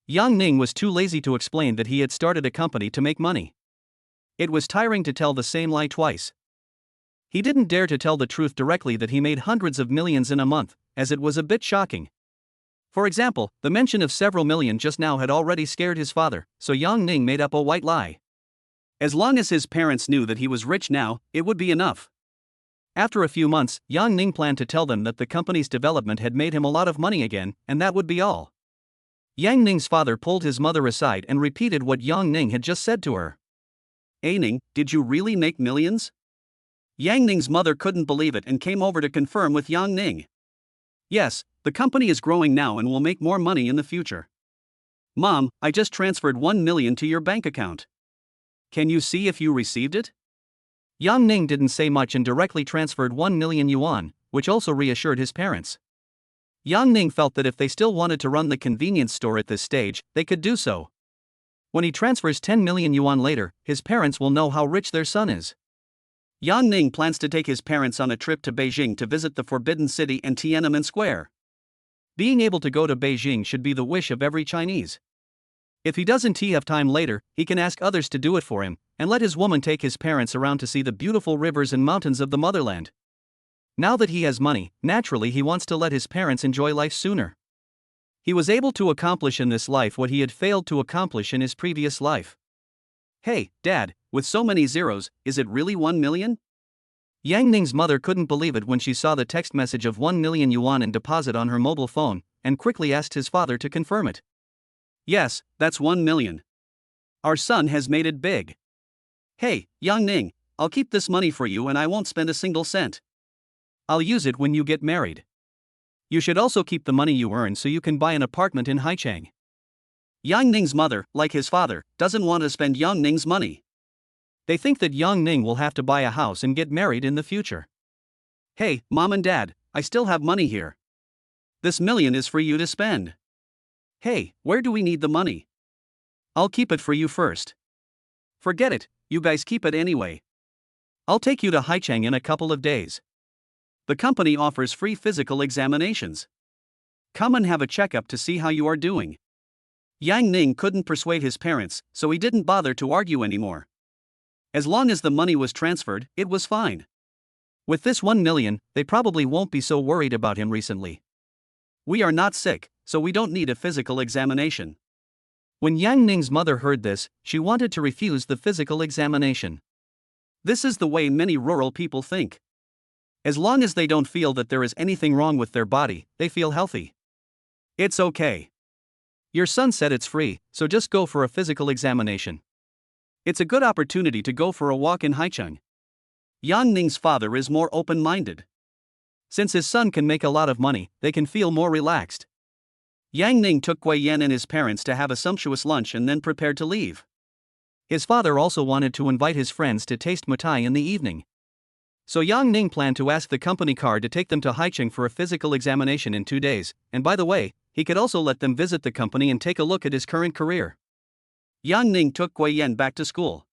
Yang Ning was too lazy to explain that he had started a company to make money. It was tiring to tell the same lie twice. He didn't dare to tell the truth directly that he made hundreds of millions in a month, as it was a bit shocking. For example, the mention of several million just now had already scared his father, so Yang Ning made up a white lie. As long as his parents knew that he was rich now, it would be enough. After a few months, Yang Ning planned to tell them that the company's development had made him a lot of money again, and that would be all. Yang Ning's father pulled his mother aside and repeated what Yang Ning had just said to her. Ning, did you really make millions? Yang Ning's mother couldn't believe it and came over to confirm with Yang Ning. Yes, the company is growing now and will make more money in the future. Mom, I just transferred 1 million to your bank account. Can you see if you received it? Yang Ning didn't say much and directly transferred 1 million yuan, which also reassured his parents. Yang Ning felt that if they still wanted to run the convenience store at this stage, they could do so. When he transfers 10 million yuan later, his parents will know how rich their son is. Yang Ning plans to take his parents on a trip to Beijing to visit the Forbidden City and Tiananmen Square. Being able to go to Beijing should be the wish of every Chinese. If he doesn't have time later, he can ask others to do it for him, and let his woman take his parents around to see the beautiful rivers and mountains of the motherland. Now that he has money, naturally he wants to let his parents enjoy life sooner. He was able to accomplish in this life what he had failed to accomplish in his previous life. Hey, Dad, with so many zeros, is it really 1 million? Yang Ning's mother couldn't believe it when she saw the text message of 1 million yuan in deposit on her mobile phone, and quickly asked his father to confirm it. Yes, that's 1 million. Our son has made it big. Hey, Yang Ning, I'll keep this money for you and I won't spend a single cent. I'll use it when you get married. You should also keep the money you earn so you can buy an apartment in Haicheng. Yang Ning's mother, like his father, doesn't want to spend Yang Ning's money. They think that Yang Ning will have to buy a house and get married in the future. Hey, Mom and Dad, I still have money here. This million is for you to spend. Hey, where do we need the money? I'll keep it for you first. Forget it, you guys keep it anyway. I'll take you to Haicheng in a couple of days. The company offers free physical examinations. Come and have a checkup to see how you are doing. Yang Ning couldn't persuade his parents, so he didn't bother to argue anymore. As long as the money was transferred, it was fine. With this 1 million, they probably won't be so worried about him recently. We are not sick, so we don't need a physical examination. When Yang Ning's mother heard this, she wanted to refuse the physical examination. This is the way many rural people think. As long as they don't feel that there is anything wrong with their body, they feel healthy. It's okay. Your son said it's free, so just go for a physical examination. It's a good opportunity to go for a walk in Haicheng. Yang Ning's father is more open-minded. Since his son can make a lot of money, they can feel more relaxed. Yang Ning took Gui Yan and his parents to have a sumptuous lunch and then prepared to leave. His father also wanted to invite his friends to taste mitai in the evening. So Yang Ning planned to ask the company car to take them to Haicheng for a physical examination in 2 days, and by the way, he could also let them visit the company and take a look at his current career. Yang Ning took Gui Yan back to school.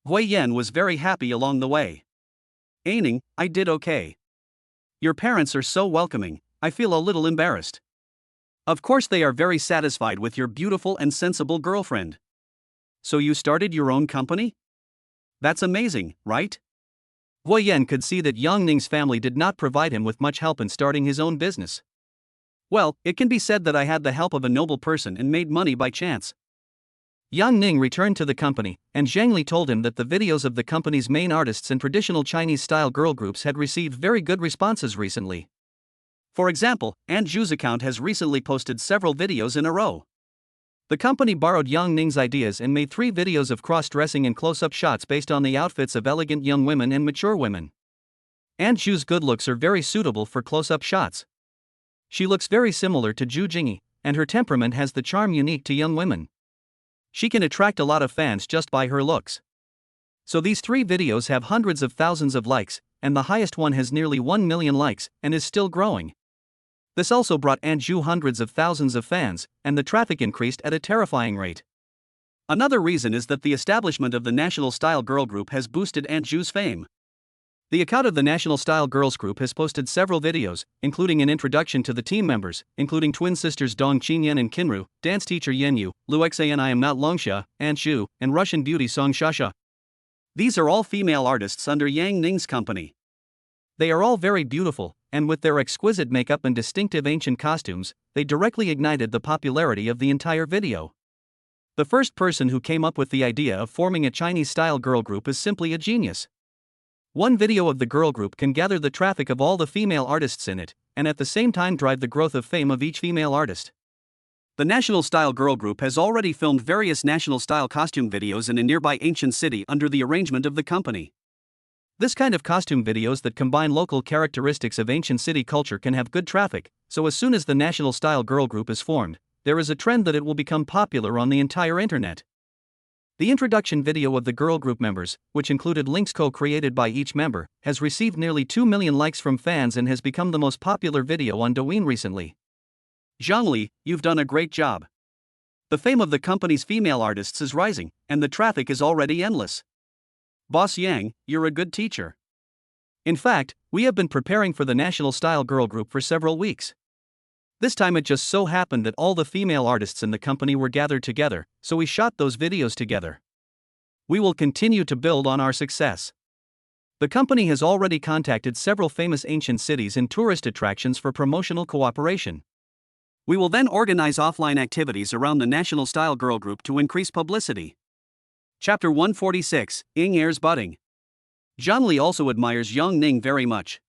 Gui Yan was very happy along the way. Ning, I did okay. Your parents are so welcoming, I feel a little embarrassed. Of course they are very satisfied with your beautiful and sensible girlfriend. So you started your own company? That's amazing, right? Gui Yan could see that Yang Ning's family did not provide him with much help in starting his own business. Well, it can be said that I had the help of a noble person and made money by chance. Yang Ning returned to the company, and Zhang Li told him that the videos of the company's main artists and traditional Chinese-style girl groups had received very good responses recently. For example, Aunt Zhu's account has recently posted several videos in a row. The company borrowed Yang Ning's ideas and made 3 videos of cross-dressing and close-up shots based on the outfits of elegant young women and mature women. Aunt Zhu's good looks are very suitable for close-up shots. She looks very similar to Zhu Jingyi, and her temperament has the charm unique to young women. She can attract a lot of fans just by her looks. So these 3 videos have hundreds of thousands of likes, and the highest one has nearly 1 million likes, and is still growing. This also brought Aunt Zhu hundreds of thousands of fans, and the traffic increased at a terrifying rate. Another reason is that the establishment of the National Style Girl Group has boosted Aunt Zhu's fame. The account of the National Style Girls Group has posted several videos, including an introduction to the team members, including twin sisters Dong Qinyan and Qinru, dance teacher Yenyu, Luxan I am not Longsha, Aunt Zhu, and Russian beauty Song Shasha. These are all female artists under Yang Ning's company. They are all very beautiful, and with their exquisite makeup and distinctive ancient costumes, they directly ignited the popularity of the entire video. The first person who came up with the idea of forming a Chinese-style girl group is simply a genius. One video of the girl group can gather the traffic of all the female artists in it, and at the same time drive the growth of fame of each female artist. The National Style Girl Group has already filmed various national style costume videos in a nearby ancient city under the arrangement of the company. This kind of costume videos that combine local characteristics of ancient city culture can have good traffic, so as soon as the National Style Girl Group is formed, there is a trend that it will become popular on the entire internet. The introduction video of the girl group members, which included links co-created by each member, has received nearly 2 million likes from fans and has become the most popular video on Douyin recently. Zhang Li, you've done a great job. The fame of the company's female artists is rising, and the traffic is already endless. Boss Yang, you're a good teacher. In fact, we have been preparing for the National Style Girl Group for several weeks. This time it just so happened that all the female artists in the company were gathered together, so we shot those videos together. We will continue to build on our success. The company has already contacted several famous ancient cities and tourist attractions for promotional cooperation. We will then organize offline activities around the National Style Girl Group to increase publicity. Chapter 146, Ying Er's Budding. Zhang Li also admires Yang Ning very much.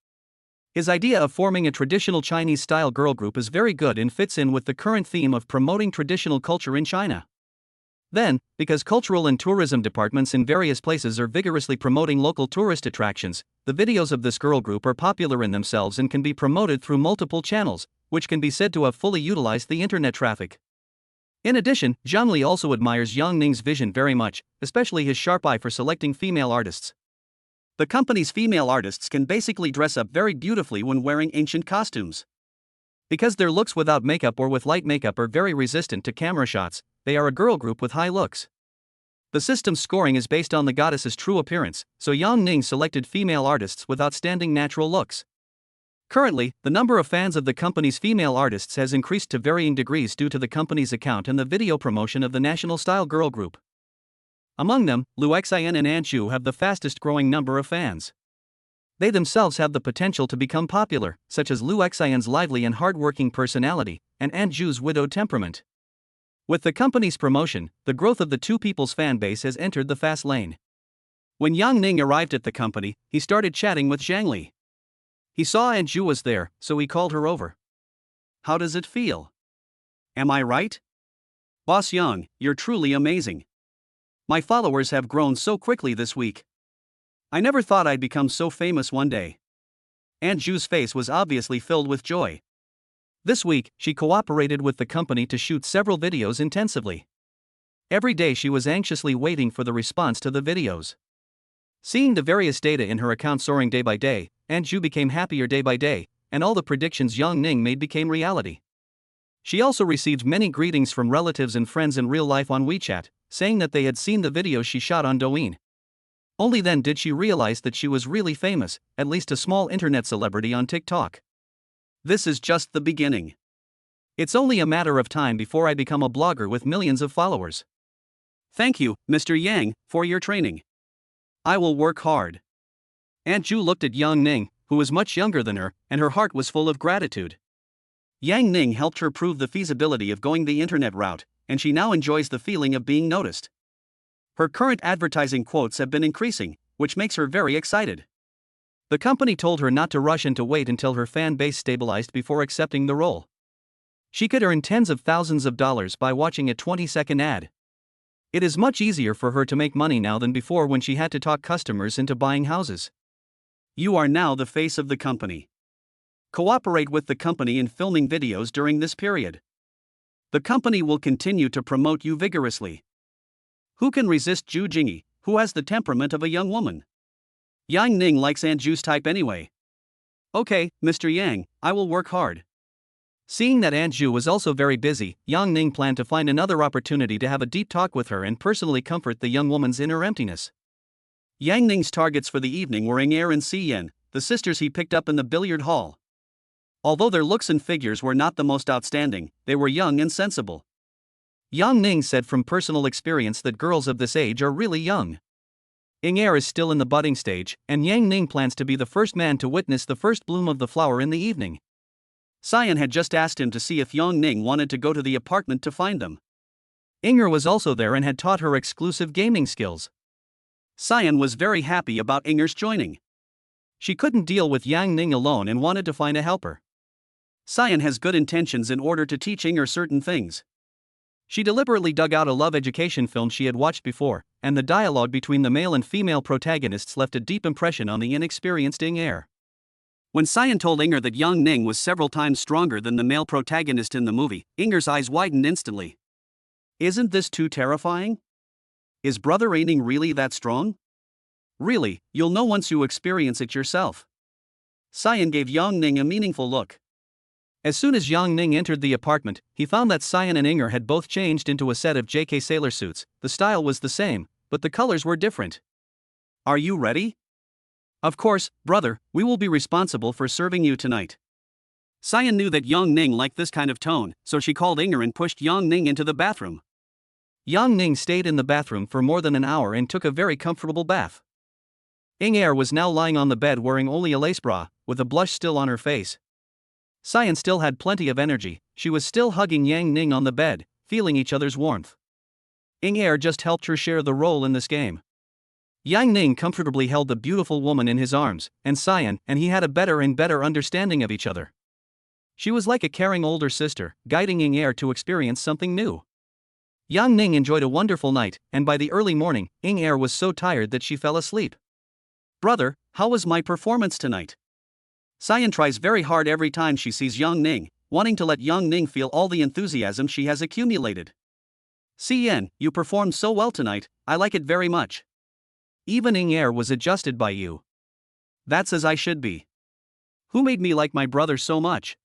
His idea of forming a traditional Chinese-style girl group is very good and fits in with the current theme of promoting traditional culture in China. Then, because cultural and tourism departments in various places are vigorously promoting local tourist attractions, the videos of this girl group are popular in themselves and can be promoted through multiple channels, which can be said to have fully utilized the internet traffic. In addition, Zhang Li also admires Yang Ning's vision very much, especially his sharp eye for selecting female artists. The company's female artists can basically dress up very beautifully when wearing ancient costumes. Because their looks without makeup or with light makeup are very resistant to camera shots, they are a girl group with high looks. The system's scoring is based on the goddess's true appearance, so Yang Ning selected female artists with outstanding natural looks. Currently, the number of fans of the company's female artists has increased to varying degrees due to the company's account and the video promotion of the National Style Girl Group. Among them, Luxan and Aunt Zhu have the fastest growing number of fans. They themselves have the potential to become popular, such as Luxan's lively and hard-working personality, and Aunt Zhu's widowed temperament. With the company's promotion, the growth of the two people's fan base has entered the fast lane. When Yang Ning arrived at the company, he started chatting with Zhang Li. He saw Aunt Zhu was there, so he called her over. How does it feel? Am I right? Boss Yang, you're truly amazing. My followers have grown so quickly this week. I never thought I'd become so famous one day. Aunt Zhu's face was obviously filled with joy. This week, she cooperated with the company to shoot several videos intensively. Every day she was anxiously waiting for the response to the videos. Seeing the various data in her account soaring day by day, Anju became happier day by day, and all the predictions Yang Ning made became reality. She also received many greetings from relatives and friends in real life on WeChat, saying that they had seen the videos she shot on Douyin. Only then did she realize that she was really famous, at least a small internet celebrity on TikTok. This is just the beginning. It's only a matter of time before I become a blogger with millions of followers. Thank you, Mr. Yang, for your training. I will work hard. Aunt Ju looked at Yang Ning, who was much younger than her, and her heart was full of gratitude. Yang Ning helped her prove the feasibility of going the internet route, and she now enjoys the feeling of being noticed. Her current advertising quotes have been increasing, which makes her very excited. The company told her not to rush and to wait until her fan base stabilized before accepting the role. She could earn tens of thousands of dollars by watching a 20-second ad. It is much easier for her to make money now than before when she had to talk customers into buying houses. You are now the face of the company. Cooperate with the company in filming videos during this period. The company will continue to promote you vigorously. Who can resist Ju Jingyi, who has the temperament of a young woman? Yang Ning likes Anju's type anyway. Okay, Mr. Yang, I will work hard. Seeing that Anju was also very busy, Yang Ning planned to find another opportunity to have a deep talk with her and personally comfort the young woman's inner emptiness. Yang Ning's targets for the evening were Inger and Xiyan, the sisters he picked up in the billiard hall. Although their looks and figures were not the most outstanding, they were young and sensible. Yang Ning said from personal experience that girls of this age are really young. Inger is still in the budding stage, and Yang Ning plans to be the first man to witness the first bloom of the flower in the evening. Xian had just asked him to see if Yang Ning wanted to go to the apartment to find them. Inger was also there and had taught her exclusive gaming skills. Xian was very happy about Inger's joining. She couldn't deal with Yang Ning alone and wanted to find a helper. Xian has good intentions in order to teach Inger certain things. She deliberately dug out a love education film she had watched before, and the dialogue between the male and female protagonists left a deep impression on the inexperienced Inger. When Xian told Inger that Yang Ning was several times stronger than the male protagonist in the movie, Inger's eyes widened instantly. Isn't this too terrifying? Is Brother Aining really that strong? Really, you'll know once you experience it yourself. Xian gave Yang Ning a meaningful look. As soon as Yang Ning entered the apartment, he found that Xian and Inger had both changed into a set of JK sailor suits. The style was the same, but the colors were different. Are you ready? Of course, brother, we will be responsible for serving you tonight. Xian knew that Yang Ning liked this kind of tone, so she called Inger and pushed Yang Ning into the bathroom. Yang Ning stayed in the bathroom for more than an hour and took a very comfortable bath. Inger was now lying on the bed wearing only a lace bra, with a blush still on her face. Xian still had plenty of energy. She was still hugging Yang Ning on the bed, feeling each other's warmth. Inger just helped her share the role in this game. Yang Ning comfortably held the beautiful woman in his arms, and Xian and he had a better and better understanding of each other. She was like a caring older sister, guiding Inger to experience something new. Yang Ning enjoyed a wonderful night, and by the early morning, Inger was so tired that she fell asleep. Brother, how was my performance tonight? Xian tries very hard every time she sees Yang Ning, wanting to let Yang Ning feel all the enthusiasm she has accumulated. Xian, you performed so well tonight, I like it very much. Even Inger was adjusted by you. That's as I should be. Who made me like my brother so much?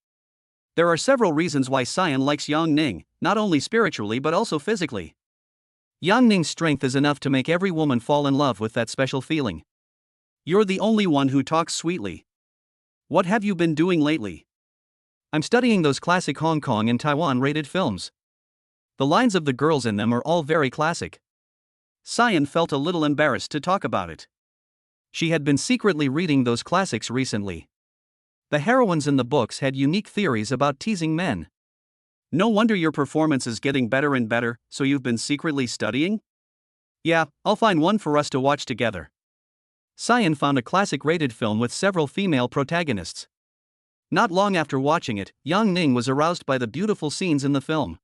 There are several reasons why Xian likes Yang Ning, not only spiritually but also physically. Yang Ning's strength is enough to make every woman fall in love with that special feeling. You're the only one who talks sweetly. What have you been doing lately? I'm studying those classic Hong Kong and Taiwan rated films. The lines of the girls in them are all very classic. Xian felt a little embarrassed to talk about it. She had been secretly reading those classics recently. The heroines in the books had unique theories about teasing men. No wonder your performance is getting better and better, so you've been secretly studying? Yeah, I'll find one for us to watch together. Xian found a classic rated film with several female protagonists. Not long after watching it, Yang Ning was aroused by the beautiful scenes in the film.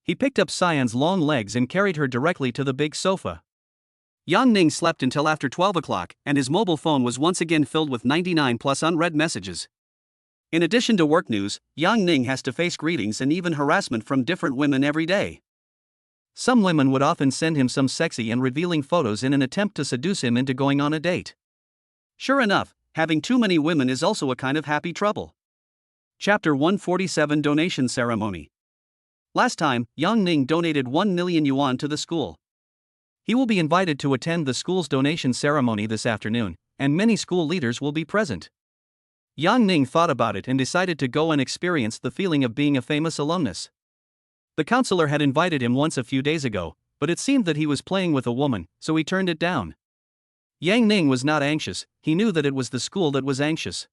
He picked up Xian's long legs and carried her directly to the big sofa. Yang Ning slept until after 12 o'clock, and his mobile phone was once again filled with 99 plus unread messages. In addition to work news, Yang Ning has to face greetings and even harassment from different women every day. Some women would often send him some sexy and revealing photos in an attempt to seduce him into going on a date. Sure enough, having too many women is also a kind of happy trouble. Chapter 147 Donation Ceremony. Last time, Yang Ning donated 1 million yuan to the school. He will be invited to attend the school's donation ceremony this afternoon, and many school leaders will be present. Yang Ning thought about it and decided to go and experience the feeling of being a famous alumnus. The counselor had invited him once a few days ago, but it seemed that he was playing with a woman, so he turned it down. Yang Ning was not anxious, he knew that it was the school that was anxious.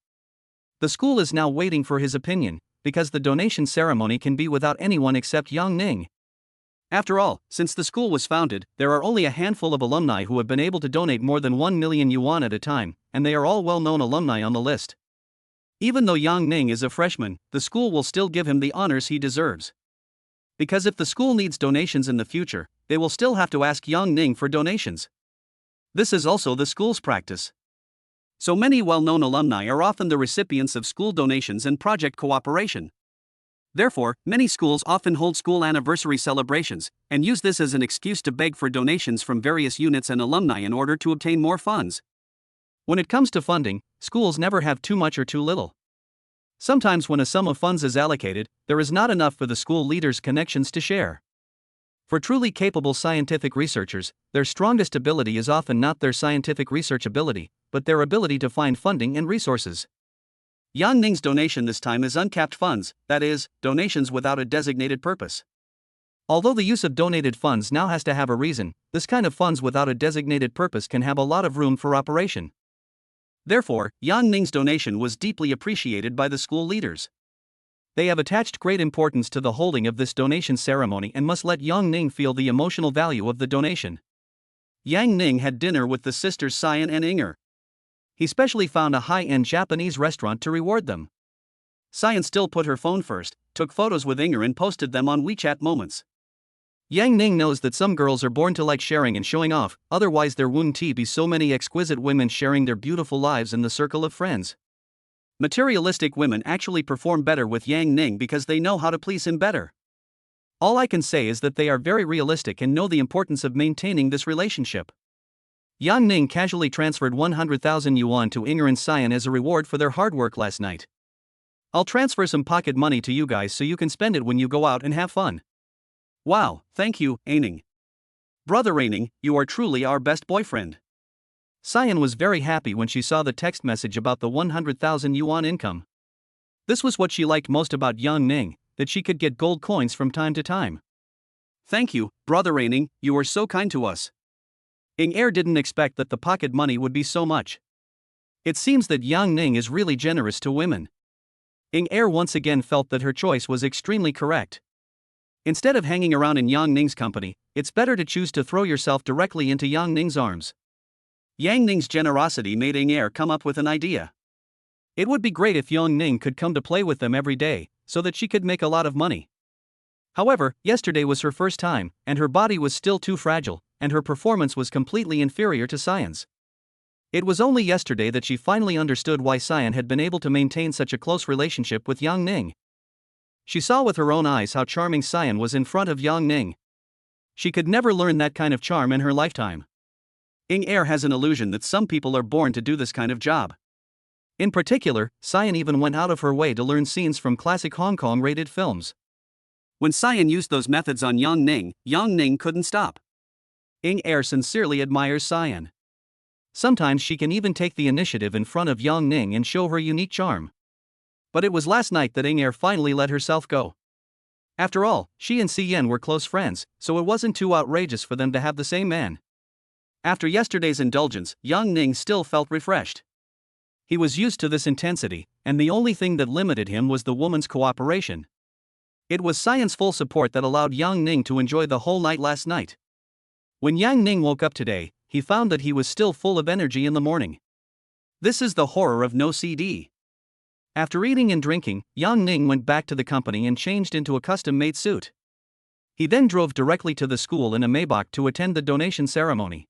The school is now waiting for his opinion, because the donation ceremony can be without anyone except Yang Ning. After all, since the school was founded, there are only a handful of alumni who have been able to donate more than 1 million yuan at a time, and they are all well-known alumni on the list. Even though Yang Ning is a freshman, the school will still give him the honors he deserves. Because if the school needs donations in the future, they will still have to ask Yang Ning for donations. This is also the school's practice. So many well-known alumni are often the recipients of school donations and project cooperation. Therefore, many schools often hold school anniversary celebrations, and use this as an excuse to beg for donations from various units and alumni in order to obtain more funds. When it comes to funding, schools never have too much or too little. Sometimes when a sum of funds is allocated, there is not enough for the school leaders' connections to share. For truly capable scientific researchers, their strongest ability is often not their scientific research ability, but their ability to find funding and resources. Yang Ning's donation this time is uncapped funds, that is, donations without a designated purpose. Although the use of donated funds now has to have a reason, this kind of funds without a designated purpose can have a lot of room for operation. Therefore, Yang Ning's donation was deeply appreciated by the school leaders. They have attached great importance to the holding of this donation ceremony and must let Yang Ning feel the emotional value of the donation. Yang Ning had dinner with the sisters Cyan and Inger. He specially found a high-end Japanese restaurant to reward them. Cyan still put her phone first, took photos with Inger and posted them on WeChat Moments. Yang Ning knows that some girls are born to like sharing and showing off, otherwise there wouldn't be so many exquisite women sharing their beautiful lives in the circle of friends. Materialistic women actually perform better with Yang Ning because they know how to please him better. All I can say is that they are very realistic and know the importance of maintaining this relationship. Yang Ning casually transferred 100,000 yuan to Inger and Cyan as a reward for their hard work last night. I'll transfer some pocket money to you guys so you can spend it when you go out and have fun. Wow, thank you, Aining. Brother Aining, you are truly our best boyfriend. Cyan was very happy when she saw the text message about the 100,000 yuan income. This was what she liked most about Yang Ning, that she could get gold coins from time to time. Thank you, Brother Aining, you are so kind to us. Inger didn't expect that the pocket money would be so much. It seems that Yang Ning is really generous to women. Inger once again felt that her choice was extremely correct. Instead of hanging around in Yang Ning's company, it's better to choose to throw yourself directly into Yang Ning's arms. Yang Ning's generosity made Inger come up with an idea. It would be great if Yang Ning could come to play with them every day, so that she could make a lot of money. However, yesterday was her first time, and her body was still too fragile, and her performance was completely inferior to Cyan's. It was only yesterday that she finally understood why Cyan had been able to maintain such a close relationship with Yang Ning. She saw with her own eyes how charming Cyan was in front of Yang Ning. She could never learn that kind of charm in her lifetime. Inger has an illusion that some people are born to do this kind of job. In particular, Cyan even went out of her way to learn scenes from classic Hong Kong-rated films. When Cyan used those methods on Yang Ning couldn't stop. Inger sincerely admires Cyan. Sometimes she can even take the initiative in front of Yang Ning and show her unique charm. But it was last night that Inger finally let herself go. After all, she and Cyan were close friends, so it wasn't too outrageous for them to have the same man. After yesterday's indulgence, Yang Ning still felt refreshed. He was used to this intensity, and the only thing that limited him was the woman's cooperation. It was Cyan's full support that allowed Yang Ning to enjoy the whole night last night. When Yang Ning woke up today, he found that he was still full of energy in the morning. This is the horror of no CD. After eating and drinking, Yang Ning went back to the company and changed into a custom-made suit. He then drove directly to the school in a Maybach to attend the donation ceremony.